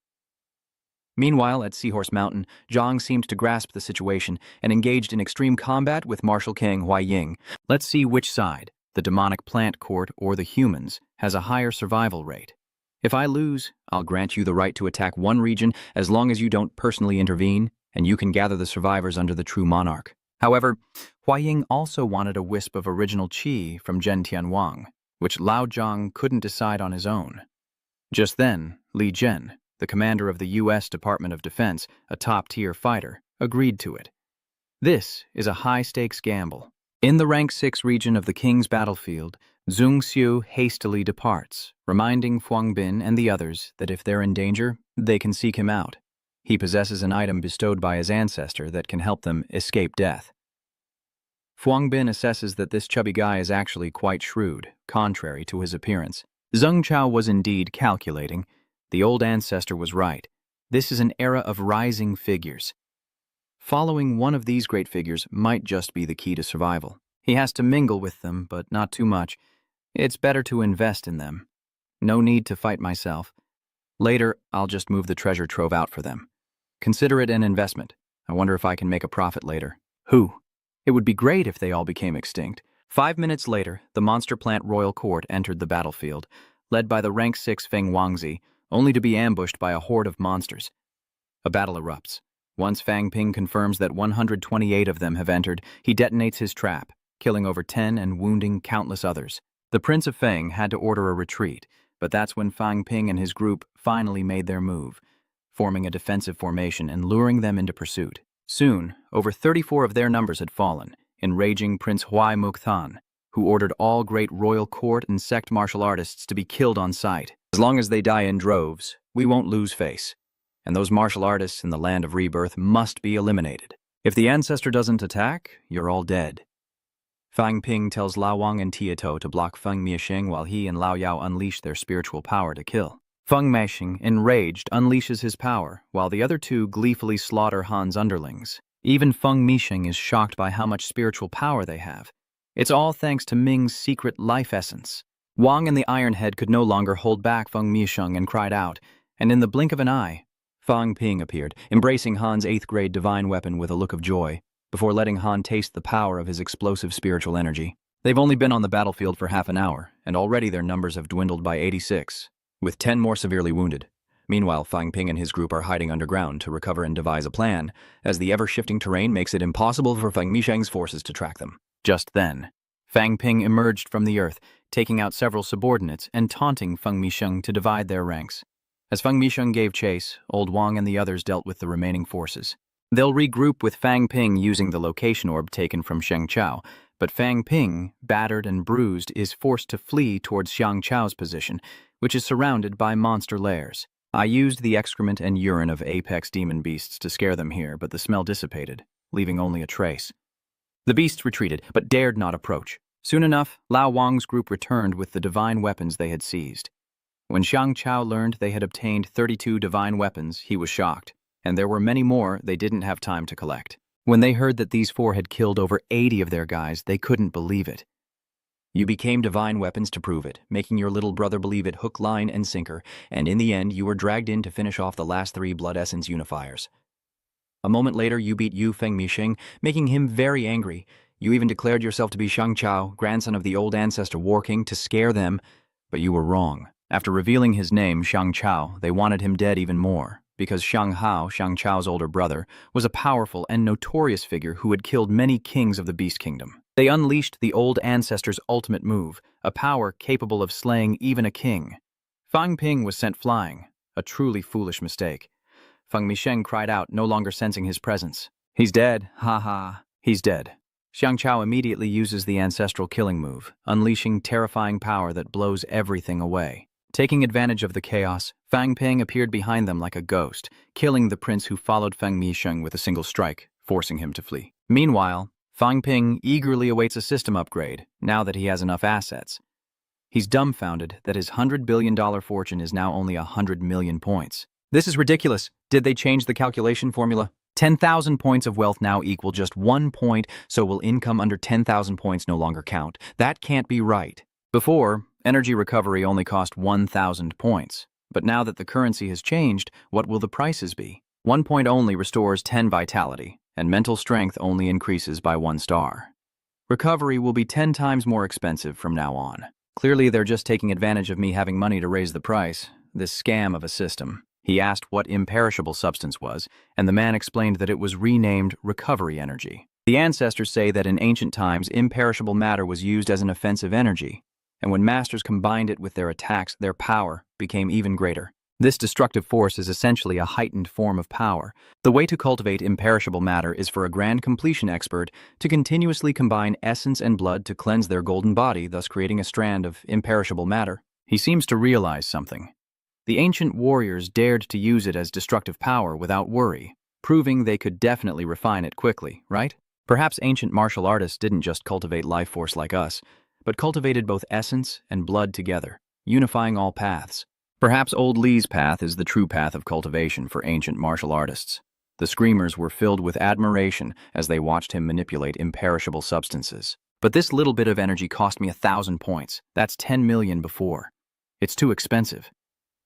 Meanwhile, at Seahorse Mountain, Zhang seemed to grasp the situation and engaged in extreme combat with Marshal King Huaiying. Let's see which side, the demonic plant court or the humans, has a higher survival rate. If I lose, I'll grant you the right to attack one region as long as you don't personally intervene, and you can gather the survivors under the true monarch. However, Huaiying also wanted a wisp of original qi from Zhen Tianwang, which Lao Zhang couldn't decide on his own. Just then, Li Zhen, the commander of the U.S. Department of Defense, a top-tier fighter, agreed to it. This is a high-stakes gamble. In the rank 6 region of the king's battlefield, Zhong Xiu hastily departs, reminding Fuang Bin and the others that if they're in danger, they can seek him out. He possesses an item bestowed by his ancestor that can help them escape death. Fuang Bin assesses that this chubby guy is actually quite shrewd, contrary to his appearance. Zheng Chao was indeed calculating. The old ancestor was right. This is an era of rising figures. Following one of these great figures might just be the key to survival. He has to mingle with them, but not too much. It's better to invest in them. No need to fight myself. Later, I'll just move the treasure trove out for them. Consider it an investment. I wonder if I can make a profit later. Who? It would be great if they all became extinct. 5 minutes later, the monster plant royal court entered the battlefield, led by the rank 6 Feng Wangzi, only to be ambushed by a horde of monsters. A battle erupts. Once Fang Ping confirms that 128 of them have entered, he detonates his trap, killing over 10 and wounding countless others. The Prince of Feng had to order a retreat, but that's when Fang Ping and his group finally made their move, forming a defensive formation and luring them into pursuit. Soon, over 34 of their numbers had fallen, enraging Prince Huai Mukthan, who ordered all great royal court and sect martial artists to be killed on sight. As long as they die in droves, we won't lose face, and those martial artists in the land of rebirth must be eliminated. If the ancestor doesn't attack, you're all dead. Fang Ping tells Lao Wang and Tieto to block Feng Miasheng while he and Lao Yao unleash their spiritual power to kill. Feng Miasheng, enraged, unleashes his power, while the other two gleefully slaughter Han's underlings. Even Feng Miasheng is shocked by how much spiritual power they have. It's all thanks to Ming's secret life essence. Wang and the Ironhead could no longer hold back Feng Miasheng and cried out, and in the blink of an eye, Fang Ping appeared, embracing Han's 8th grade divine weapon with a look of joy, before letting Han taste the power of his explosive spiritual energy. They've only been on the battlefield for half an hour, and already their numbers have dwindled by 86, with 10 more severely wounded. Meanwhile, Fang Ping and his group are hiding underground to recover and devise a plan, as the ever-shifting terrain makes it impossible for Feng Miasheng's forces to track them. Just then, Fang Ping emerged from the earth, taking out several subordinates and taunting Feng Miasheng to divide their ranks. As Feng Miasheng gave chase, Old Wang and the others dealt with the remaining forces. They'll regroup with Fang Ping using the location orb taken from Sheng Chao, but Fang Ping, battered and bruised, is forced to flee towards Xiang Chao's position, which is surrounded by monster lairs. I used the excrement and urine of apex demon beasts to scare them here, but the smell dissipated, leaving only a trace. The beasts retreated, but dared not approach. Soon enough, Lao Wang's group returned with the divine weapons they had seized. When Xiang Chao learned they had obtained 32 divine weapons, he was shocked, and there were many more they didn't have time to collect. When they heard that these 4 had killed over 80 of their guys, they couldn't believe it. You became divine weapons to prove it, making your little brother believe it hook, line, and sinker, and in the end you were dragged in to finish off the last 3 blood essence unifiers. A moment later you beat Yu Feng Miasheng, making him very angry. You even declared yourself to be Shang Chao, grandson of the old ancestor War King, to scare them, but you were wrong. After revealing his name, Shang Chao, they wanted him dead even more, because Shang Hao, Shang Chao's older brother, was a powerful and notorious figure who had killed many kings of the Beast Kingdom. They unleashed the old ancestor's ultimate move, a power capable of slaying even a king. Fang Ping was sent flying, a truly foolish mistake. Feng Misheng cried out, no longer sensing his presence. He's dead, ha ha, he's dead. Xiang Chao immediately uses the ancestral killing move, unleashing terrifying power that blows everything away. Taking advantage of the chaos, Fang Ping appeared behind them like a ghost, killing the prince who followed Feng Misheng with a single strike, forcing him to flee. Meanwhile, Fang Ping eagerly awaits a system upgrade, now that he has enough assets. He's dumbfounded that his $100 billion fortune is now only 100 million points. This is ridiculous. Did they change the calculation formula? 10,000 points of wealth now equal just 1 point, so will income under 10,000 points no longer count? That can't be right. Before, energy recovery only cost 1,000 points. But now that the currency has changed, what will the prices be? 1 point only restores 10 vitality, and mental strength only increases by 1 star. Recovery will be 10 times more expensive from now on. Clearly, they're just taking advantage of me having money to raise the price, this scam of a system. He asked what imperishable substance was, and the man explained that it was renamed recovery energy. The ancestors say that in ancient times, imperishable matter was used as an offensive energy, and when masters combined it with their attacks, their power became even greater. This destructive force is essentially a heightened form of power. The way to cultivate imperishable matter is for a grand completion expert to continuously combine essence and blood to cleanse their golden body, thus creating a strand of imperishable matter. He seems to realize something. The ancient warriors dared to use it as destructive power without worry, proving they could definitely refine it quickly, right? Perhaps ancient martial artists didn't just cultivate life force like us, but cultivated both essence and blood together, unifying all paths. Perhaps old Li's path is the true path of cultivation for ancient martial artists. The screamers were filled with admiration as they watched him manipulate imperishable substances. But this little bit of energy cost me 1,000 points. That's 10 million before. It's too expensive.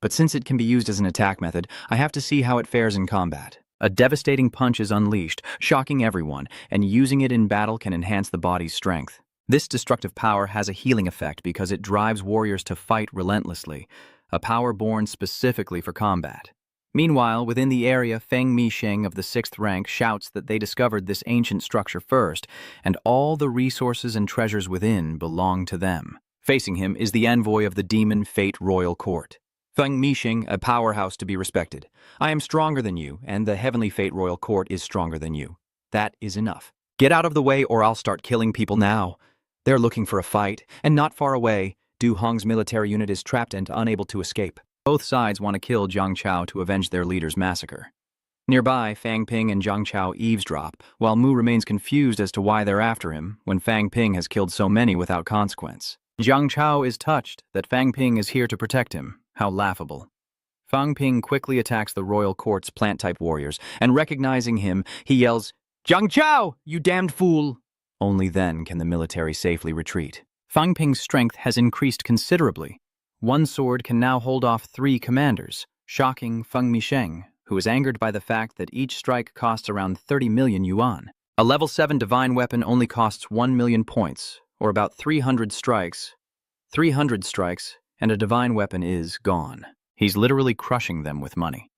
But since it can be used as an attack method, I have to see how it fares in combat. A devastating punch is unleashed, shocking everyone, and using it in battle can enhance the body's strength. This destructive power has a healing effect because it drives warriors to fight relentlessly, a power born specifically for combat. Meanwhile, within the area, Feng Misheng of the 6th rank shouts that they discovered this ancient structure first, and all the resources and treasures within belong to them. Facing him is the envoy of the Demon Fate Royal Court. Feng Misheng, a powerhouse to be respected. I am stronger than you, and the Heavenly Fate Royal Court is stronger than you. That is enough. Get out of the way or I'll start killing people now. They're looking for a fight, and not far away, Du Hong's military unit is trapped and unable to escape. Both sides want to kill Jiang Chao to avenge their leader's massacre. Nearby, Fang Ping and Jiang Chao eavesdrop, while Mu remains confused as to why they're after him when Fang Ping has killed so many without consequence. Jiang Chao is touched that Fang Ping is here to protect him. How laughable. Fang Ping quickly attacks the royal court's plant-type warriors, and recognizing him, he yells, "Jiang Chao, you damned fool!" Only then can the military safely retreat. Fang Ping's strength has increased considerably. One sword can now hold off 3 commanders, shocking Feng Misheng, who is angered by the fact that each strike costs around 30 million yuan. A level 7 divine weapon only costs 1 million points, or about 300 strikes. 300 strikes, and a divine weapon is gone. He's literally crushing them with money.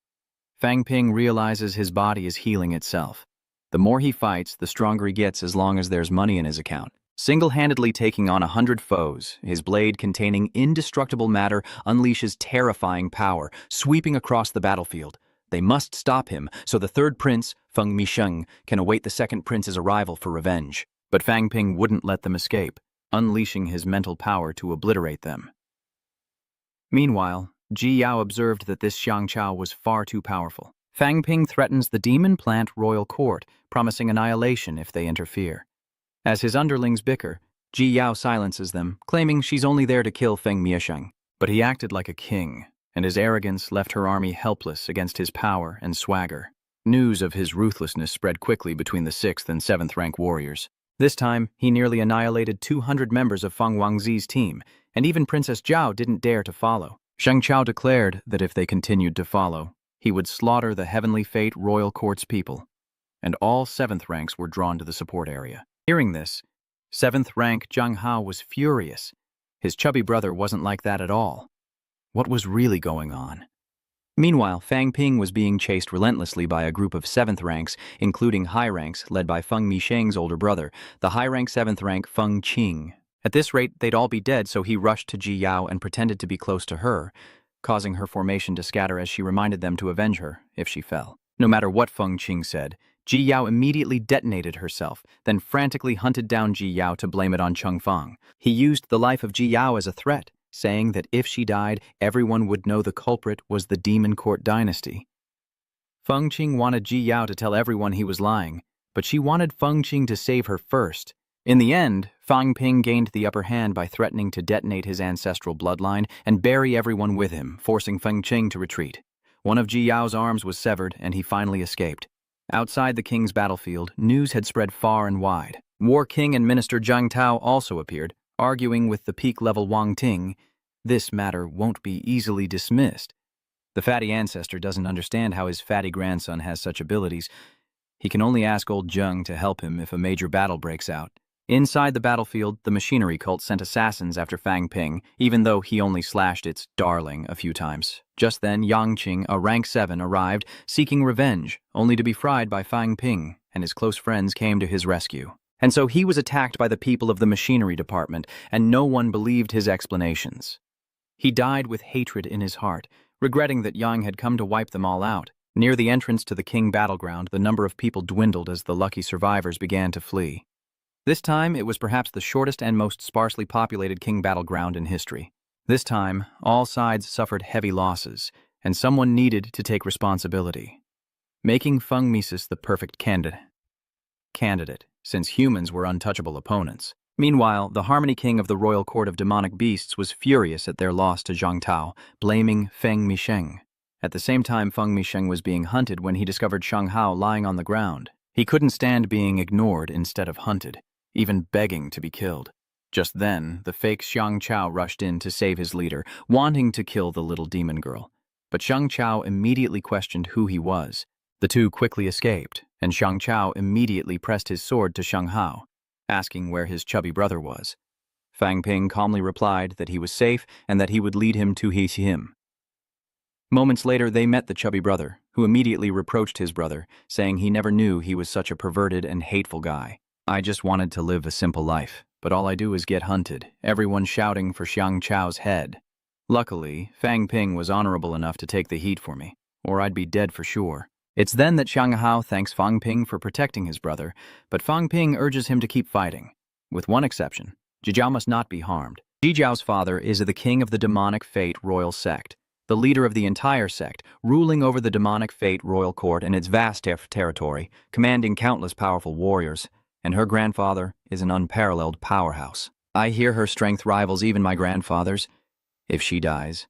Fang Ping realizes his body is healing itself. The more he fights, the stronger he gets as long as there's money in his account. Single-handedly taking on 100 foes, his blade containing indestructible matter unleashes terrifying power, sweeping across the battlefield. They must stop him, so the 3rd prince, Feng Misheng, can await the 2nd prince's arrival for revenge. But Fang Ping wouldn't let them escape, unleashing his mental power to obliterate them. Meanwhile, Ji Yao observed that this Xiang Chao was far too powerful. Fang Ping threatens the Demon Plant Royal Court, promising annihilation if they interfere. As his underlings bicker, Ji Yao silences them, claiming she's only there to kill Feng Misheng. But he acted like a king, and his arrogance left her army helpless against his power and swagger. News of his ruthlessness spread quickly between the 6th and 7th rank warriors. This time, he nearly annihilated 200 members of Feng Wangzi's team, and even Princess Zhao didn't dare to follow. Shang Chao declared that if they continued to follow, he would slaughter the Heavenly Fate Royal Court's people, and all 7th ranks were drawn to the support area. Hearing this, 7th rank Zhang Hao was furious. His chubby brother wasn't like that at all. What was really going on? Meanwhile, Fang Ping was being chased relentlessly by a group of 7th ranks, including high ranks led by Feng Misheng's older brother, the high-rank 7th rank Feng Qing. At this rate, they'd all be dead, so he rushed to Ji Yao and pretended to be close to her, causing her formation to scatter as she reminded them to avenge her if she fell. No matter what Feng Qing said, Ji Yao immediately detonated herself, then frantically hunted down Ji Yao to blame it on Cheng Feng. He used the life of Ji Yao as a threat, saying that if she died, everyone would know the culprit was the Demon Court dynasty. Feng Qing wanted Ji Yao to tell everyone he was lying, but she wanted Feng Qing to save her first. In the end, Fang Ping gained the upper hand by threatening to detonate his ancestral bloodline and bury everyone with him, forcing Feng Qing to retreat. One of Ji Yao's arms was severed, and he finally escaped. Outside the king's battlefield, news had spread far and wide. War King and Minister Zhang Tao also appeared, arguing with the peak-level Wang Ting. This matter won't be easily dismissed. The fatty ancestor doesn't understand how his fatty grandson has such abilities. He can only ask old Zheng to help him if a major battle breaks out. Inside the battlefield, the machinery cult sent assassins after Fang Ping, even though he only slashed its darling a few times. Just then, Yang Qing, a rank 7, arrived, seeking revenge, only to be fried by Fang Ping, and his close friends came to his rescue. And so he was attacked by the people of the machinery department, and no one believed his explanations. He died with hatred in his heart, regretting that Yang had come to wipe them all out. Near the entrance to the King battleground, the number of people dwindled as the lucky survivors began to flee. This time, it was perhaps the shortest and most sparsely populated King battleground in history. This time, all sides suffered heavy losses, and someone needed to take responsibility, making Feng Mises the perfect candidate, since humans were untouchable opponents. Meanwhile, the Harmony King of the Royal Court of Demonic Beasts was furious at their loss to Zhang Tao, blaming Feng Misheng. At the same time, Feng Misheng was being hunted when he discovered Shang Hao lying on the ground. He couldn't stand being ignored instead of hunted, even begging to be killed. Just then, the fake Xiang Chao rushed in to save his leader, wanting to kill the little demon girl. But Xiang Chao immediately questioned who he was. The two quickly escaped, and Xiang Chao immediately pressed his sword to Shang Hao, asking where his chubby brother was. Fang Ping calmly replied that he was safe and that he would lead him to him. Moments later, they met the chubby brother, who immediately reproached his brother, saying he never knew he was such a perverted and hateful guy. I just wanted to live a simple life, but all I do is get hunted, everyone shouting for Xiang Chao's head. Luckily, Fang Ping was honorable enough to take the heat for me, or I'd be dead for sure. It's then that Xiang Hao thanks Fang Ping for protecting his brother, but Fang Ping urges him to keep fighting. With one exception, Jijiao must not be harmed. Jijiao's father is the king of the demonic fate royal sect, the leader of the entire sect, ruling over the demonic fate royal court and its vast territory, commanding countless powerful warriors, and her grandfather is an unparalleled powerhouse. I hear her strength rivals even my grandfather's. If she dies,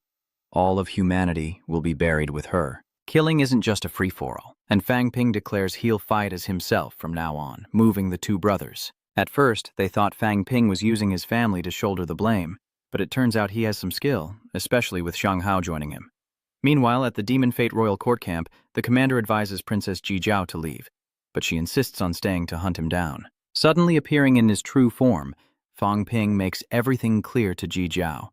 all of humanity will be buried with her. Killing isn't just a free-for-all, and Fang Ping declares he'll fight as himself from now on, moving the two brothers. At first, they thought Fang Ping was using his family to shoulder the blame, but it turns out he has some skill, especially with Shang Hao joining him. Meanwhile, at the Demon Fate Royal Court camp, the commander advises Princess Jijiao to leave, but she insists on staying to hunt him down. Suddenly appearing in his true form, Fang Ping makes everything clear to Jijiao.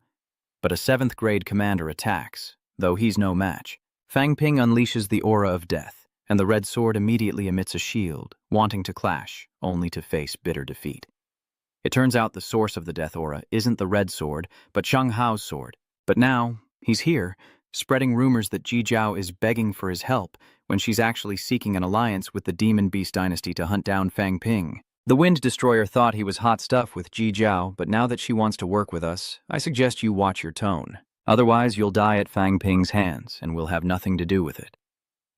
But a 7th grade commander attacks, though he's no match. Fang Ping unleashes the aura of death, and the red sword immediately emits a shield, wanting to clash, only to face bitter defeat. It turns out the source of the death aura isn't the red sword, but Shang Hao's sword. But now, he's here, spreading rumors that Jijiao is begging for his help, when she's actually seeking an alliance with the Demon Beast dynasty to hunt down Fang Ping. The Wind Destroyer thought he was hot stuff with Jijiao, but now that she wants to work with us, I suggest you watch your tone. Otherwise, you'll die at Fang Ping's hands, and we'll have nothing to do with it.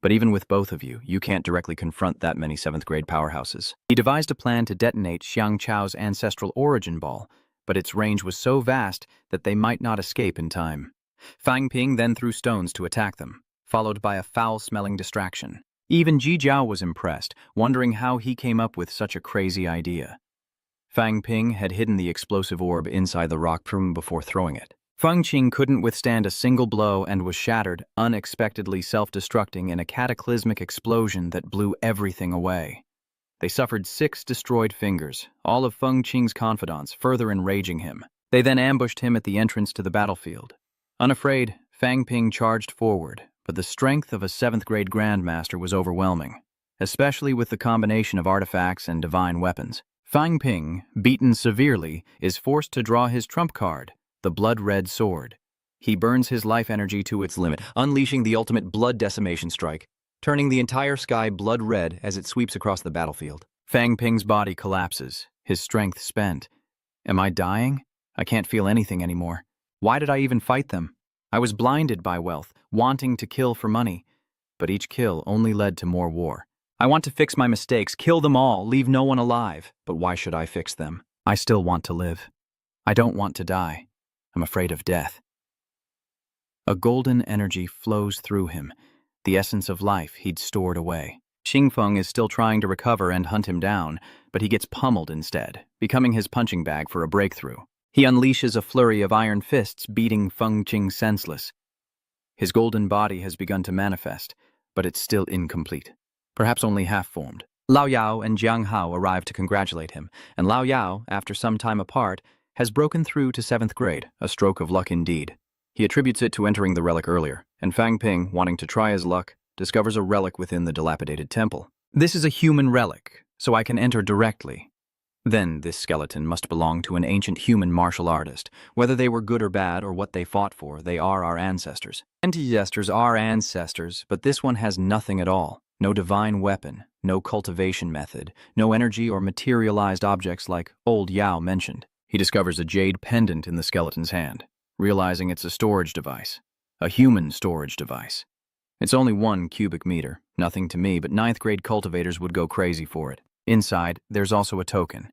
But even with both of you, you can't directly confront that many 7th grade powerhouses. He devised a plan to detonate Xiang Chao's ancestral origin ball, but its range was so vast that they might not escape in time. Fang Ping then threw stones to attack them, followed by a foul-smelling distraction. Even Jijiao was impressed, wondering how he came up with such a crazy idea. Fang Ping had hidden the explosive orb inside the rock room before throwing it. Feng Qing couldn't withstand a single blow and was shattered, unexpectedly self-destructing in a cataclysmic explosion that blew everything away. They suffered 6 destroyed fingers, all of Feng Qing's confidants, further enraging him. They then ambushed him at the entrance to the battlefield. Unafraid, Fang Ping charged forward, but the strength of a 7th-grade grandmaster was overwhelming, especially with the combination of artifacts and divine weapons. Fang Ping, beaten severely, is forced to draw his trump card, the blood-red sword. He burns his life energy to its limit, unleashing the ultimate blood decimation strike, turning the entire sky blood-red as it sweeps across the battlefield. Fang Ping's body collapses, his strength spent. Am I dying? I can't feel anything anymore. Why did I even fight them? I was blinded by wealth, wanting to kill for money, but each kill only led to more war. I want to fix my mistakes, kill them all, leave no one alive, but why should I fix them? I still want to live. I don't want to die. I'm afraid of death. A golden energy flows through him, the essence of life he'd stored away. Xingfeng is still trying to recover and hunt him down, but he gets pummeled instead, becoming his punching bag for a breakthrough. He unleashes a flurry of iron fists, beating Feng Qing senseless. His golden body has begun to manifest, but it's still incomplete, perhaps only half-formed. Lao Yao and Jiang Hao arrive to congratulate him, and Lao Yao, after some time apart, has broken through to 7th grade, a stroke of luck indeed. He attributes it to entering the relic earlier, and Fang Ping, wanting to try his luck, discovers a relic within the dilapidated temple. This is a human relic, so I can enter directly. Then this skeleton must belong to an ancient human martial artist. Whether they were good or bad or what they fought for, they are our ancestors. Ancestors are ancestors, but this one has nothing at all. No divine weapon, no cultivation method, no energy or materialized objects like old Yao mentioned. He discovers a jade pendant in the skeleton's hand, realizing it's a storage device, a human storage device. It's only 1 cubic meter, nothing to me, but 9th grade cultivators would go crazy for it. Inside, there's also a token.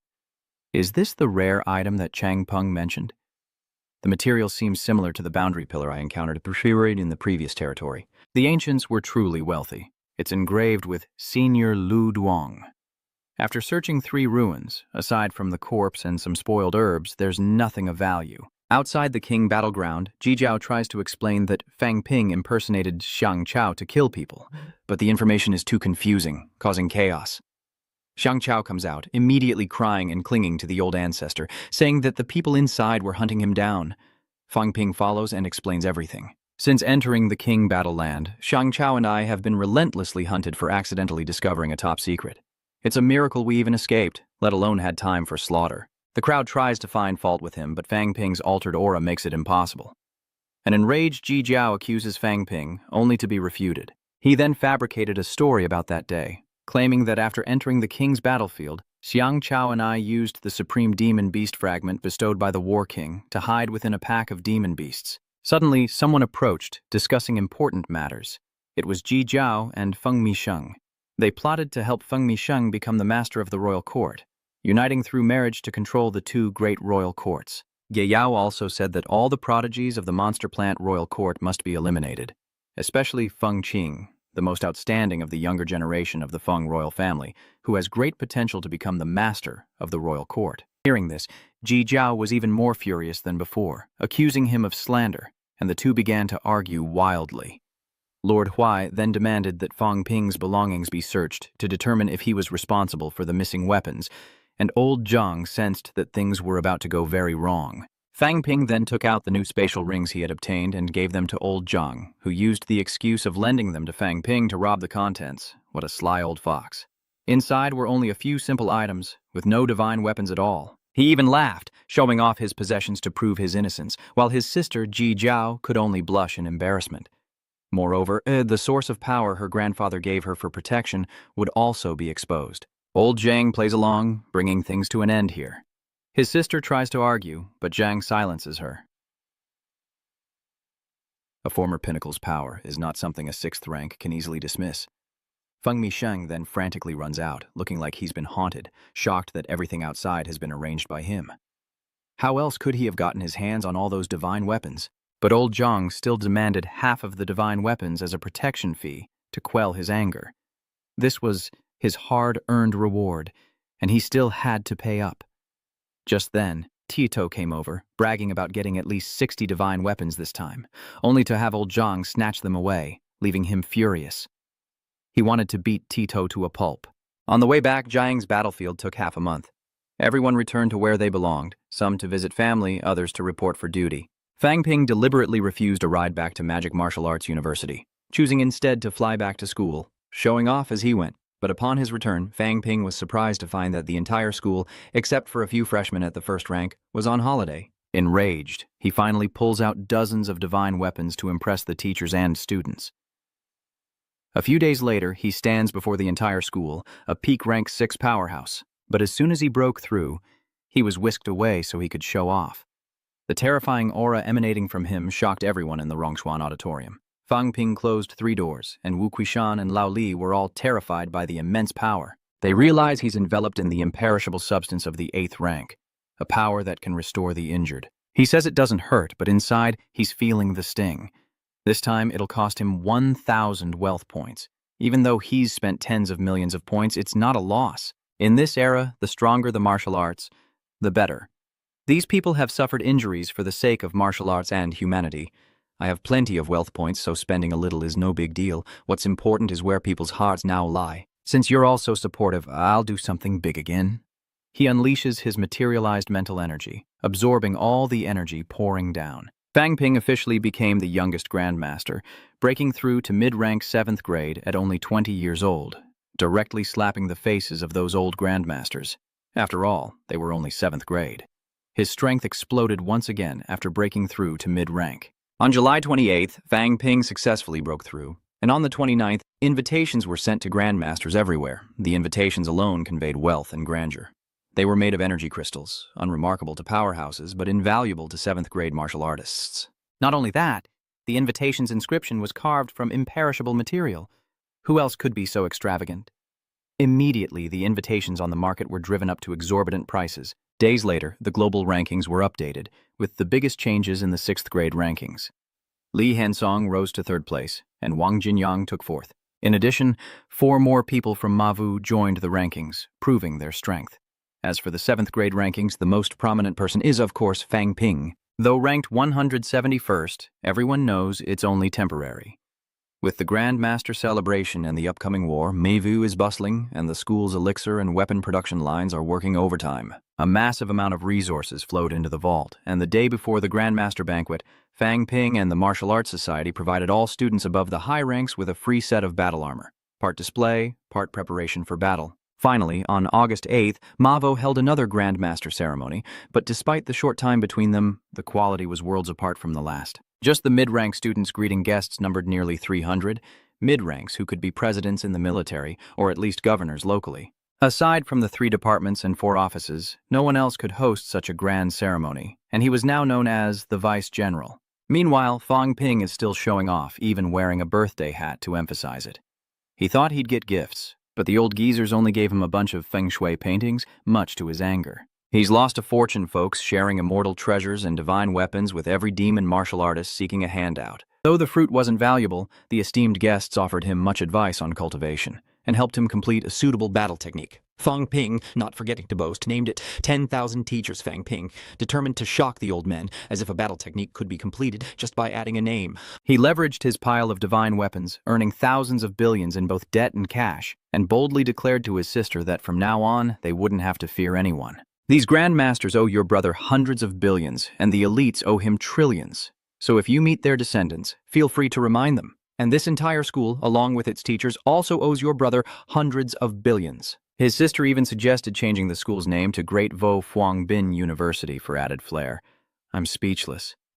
Is this the rare item that Chang Peng mentioned? The material seems similar to the boundary pillar I encountered in the previous territory. The ancients were truly wealthy. It's engraved with Senior Lu Duong. After searching 3 ruins, aside from the corpse and some spoiled herbs, there's nothing of value. Outside the king battleground, Ji Jiao tries to explain that Fang Ping impersonated Xiang Chao to kill people, but the information is too confusing, causing chaos. Xiang Chao comes out, immediately crying and clinging to the old ancestor, saying that the people inside were hunting him down. Fang Ping follows and explains everything. Since entering the king battle land, Xiang Chao and I have been relentlessly hunted for accidentally discovering a top secret. It's a miracle we even escaped, let alone had time for slaughter. The crowd tries to find fault with him, but Fang Ping's altered aura makes it impossible. An enraged Ji Jiao accuses Fang Ping, only to be refuted. He then fabricated a story about that day, claiming that after entering the king's battlefield, Xiang Chao and I used the supreme demon beast fragment bestowed by the war king to hide within a pack of demon beasts. Suddenly, someone approached, discussing important matters. It was Ji Jiao and Feng Misheng. They plotted to help Feng Misheng become the master of the royal court, uniting through marriage to control the 2 great royal courts. Ye Yao also said that all the prodigies of the monster plant royal court must be eliminated, especially Feng Qing, the most outstanding of the younger generation of the Feng royal family, who has great potential to become the master of the royal court. Hearing this, Ji Jiao was even more furious than before, accusing him of slander, and the 2 began to argue wildly. Lord Huai then demanded that Fang Ping's belongings be searched to determine if he was responsible for the missing weapons, and old Zhang sensed that things were about to go very wrong. Fang Ping then took out the new spatial rings he had obtained and gave them to old Zhang, who used the excuse of lending them to Fang Ping to rob the contents. What a sly old fox. Inside were only a few simple items, with no divine weapons at all. He even laughed, showing off his possessions to prove his innocence, while his sister, Ji Jiao, could only blush in embarrassment. Moreover, the source of power her grandfather gave her for protection would also be exposed. Old Zhang plays along, bringing things to an end here. His sister tries to argue, but Zhang silences her. A former pinnacle's power is not something a 6th rank can easily dismiss. Feng Misheng then frantically runs out, looking like he's been haunted, shocked that everything outside has been arranged by him. How else could he have gotten his hands on all those divine weapons? But old Zhang still demanded half of the divine weapons as a protection fee to quell his anger. This was his hard-earned reward, and he still had to pay up. Just then, Tito came over, bragging about getting at least 60 divine weapons this time, only to have old Zhang snatch them away, leaving him furious. He wanted to beat Tito to a pulp, On the way back, Jiang's battlefield took half a month. Everyone returned to where they belonged, some to visit family, others to report for duty. Fang Ping deliberately refused a ride back to Magic Martial Arts University, choosing instead to fly back to school, showing off as he went. But upon his return, Fang Ping was surprised to find that the entire school, except for a few freshmen at the first rank, was on holiday. Enraged, he finally pulls out dozens of divine weapons to impress the teachers and students. A few days later, he stands before the entire school, a peak rank 6 powerhouse. But as soon as he broke through, he was whisked away so he could show off. The terrifying aura emanating from him shocked everyone in the Rongshuan auditorium. Fang Ping closed 3 doors, and Wu Quishan and Lao Li were all terrified by the immense power. They realize he's enveloped in the imperishable substance of the 8th rank, a power that can restore the injured. He says it doesn't hurt, but inside, he's feeling the sting. This time, it'll cost him 1,000 wealth points. Even though he's spent tens of millions of points, it's not a loss. In this era, the stronger the martial arts, the better. These people have suffered injuries for the sake of martial arts and humanity. I have plenty of wealth points, so spending a little is no big deal. What's important is where people's hearts now lie. Since you're all so supportive, I'll do something big again. He unleashes his materialized mental energy, absorbing all the energy pouring down. Fang Ping officially became the youngest grandmaster, breaking through to mid-rank 7th grade at only 20 years old, directly slapping the faces of those old grandmasters. After all, they were only 7th grade. His strength exploded once again after breaking through to mid-rank. On July 28th, Fang Ping successfully broke through, and on the 29th, invitations were sent to grandmasters everywhere. The invitations alone conveyed wealth and grandeur. They were made of energy crystals, unremarkable to powerhouses, but invaluable to 7th grade martial artists. Not only that, the invitation's inscription was carved from imperishable material. Who else could be so extravagant? Immediately, the invitations on the market were driven up to exorbitant prices. Days later, the global rankings were updated, with the biggest changes in the 6th grade rankings. Li Hansong rose to 3rd place, and Wang Jinyang took 4th. In addition, 4 more people from Mavu joined the rankings, proving their strength. As for the 7th grade rankings, the most prominent person is, of course, Fang Ping. Though ranked 171st, everyone knows it's only temporary. With the Grandmaster celebration and the upcoming war, Meivu is bustling, and the school's elixir and weapon production lines are working overtime. A massive amount of resources flowed into the vault, and the day before the Grandmaster banquet, Fang Ping and the Martial Arts Society provided all students above the high ranks with a free set of battle armor, part display, part preparation for battle. Finally, on August 8th, Mavo held another Grandmaster ceremony, but despite the short time between them, the quality was worlds apart from the last. Just the mid-rank students greeting guests numbered nearly 300, mid-ranks who could be presidents in the military, or at least governors locally. Aside from the 3 departments and 4 offices, no one else could host such a grand ceremony, and he was now known as the Vice General. Meanwhile, Fang Ping is still showing off, even wearing a birthday hat to emphasize it. He thought he'd get gifts, but the old geezers only gave him a bunch of feng shui paintings, much to his anger. He's lost a fortune, folks, sharing immortal treasures and divine weapons with every demon martial artist seeking a handout. Though the fruit wasn't valuable, the esteemed guests offered him much advice on cultivation and helped him complete a suitable battle technique. Fang Ping, not forgetting to boast, named it 10,000 Teachers Fang Ping, determined to shock the old men, as if a battle technique could be completed just by adding a name. He leveraged his pile of divine weapons, earning thousands of billions in both debt and cash, and boldly declared to his sister that from now on, they wouldn't have to fear anyone. These grandmasters owe your brother hundreds of billions, and the elites owe him trillions. So if you meet their descendants, feel free to remind them. And this entire school, along with its teachers, also owes your brother hundreds of billions. His sister even suggested changing the school's name to Great Vo Phuong Bin University for added flair. I'm speechless.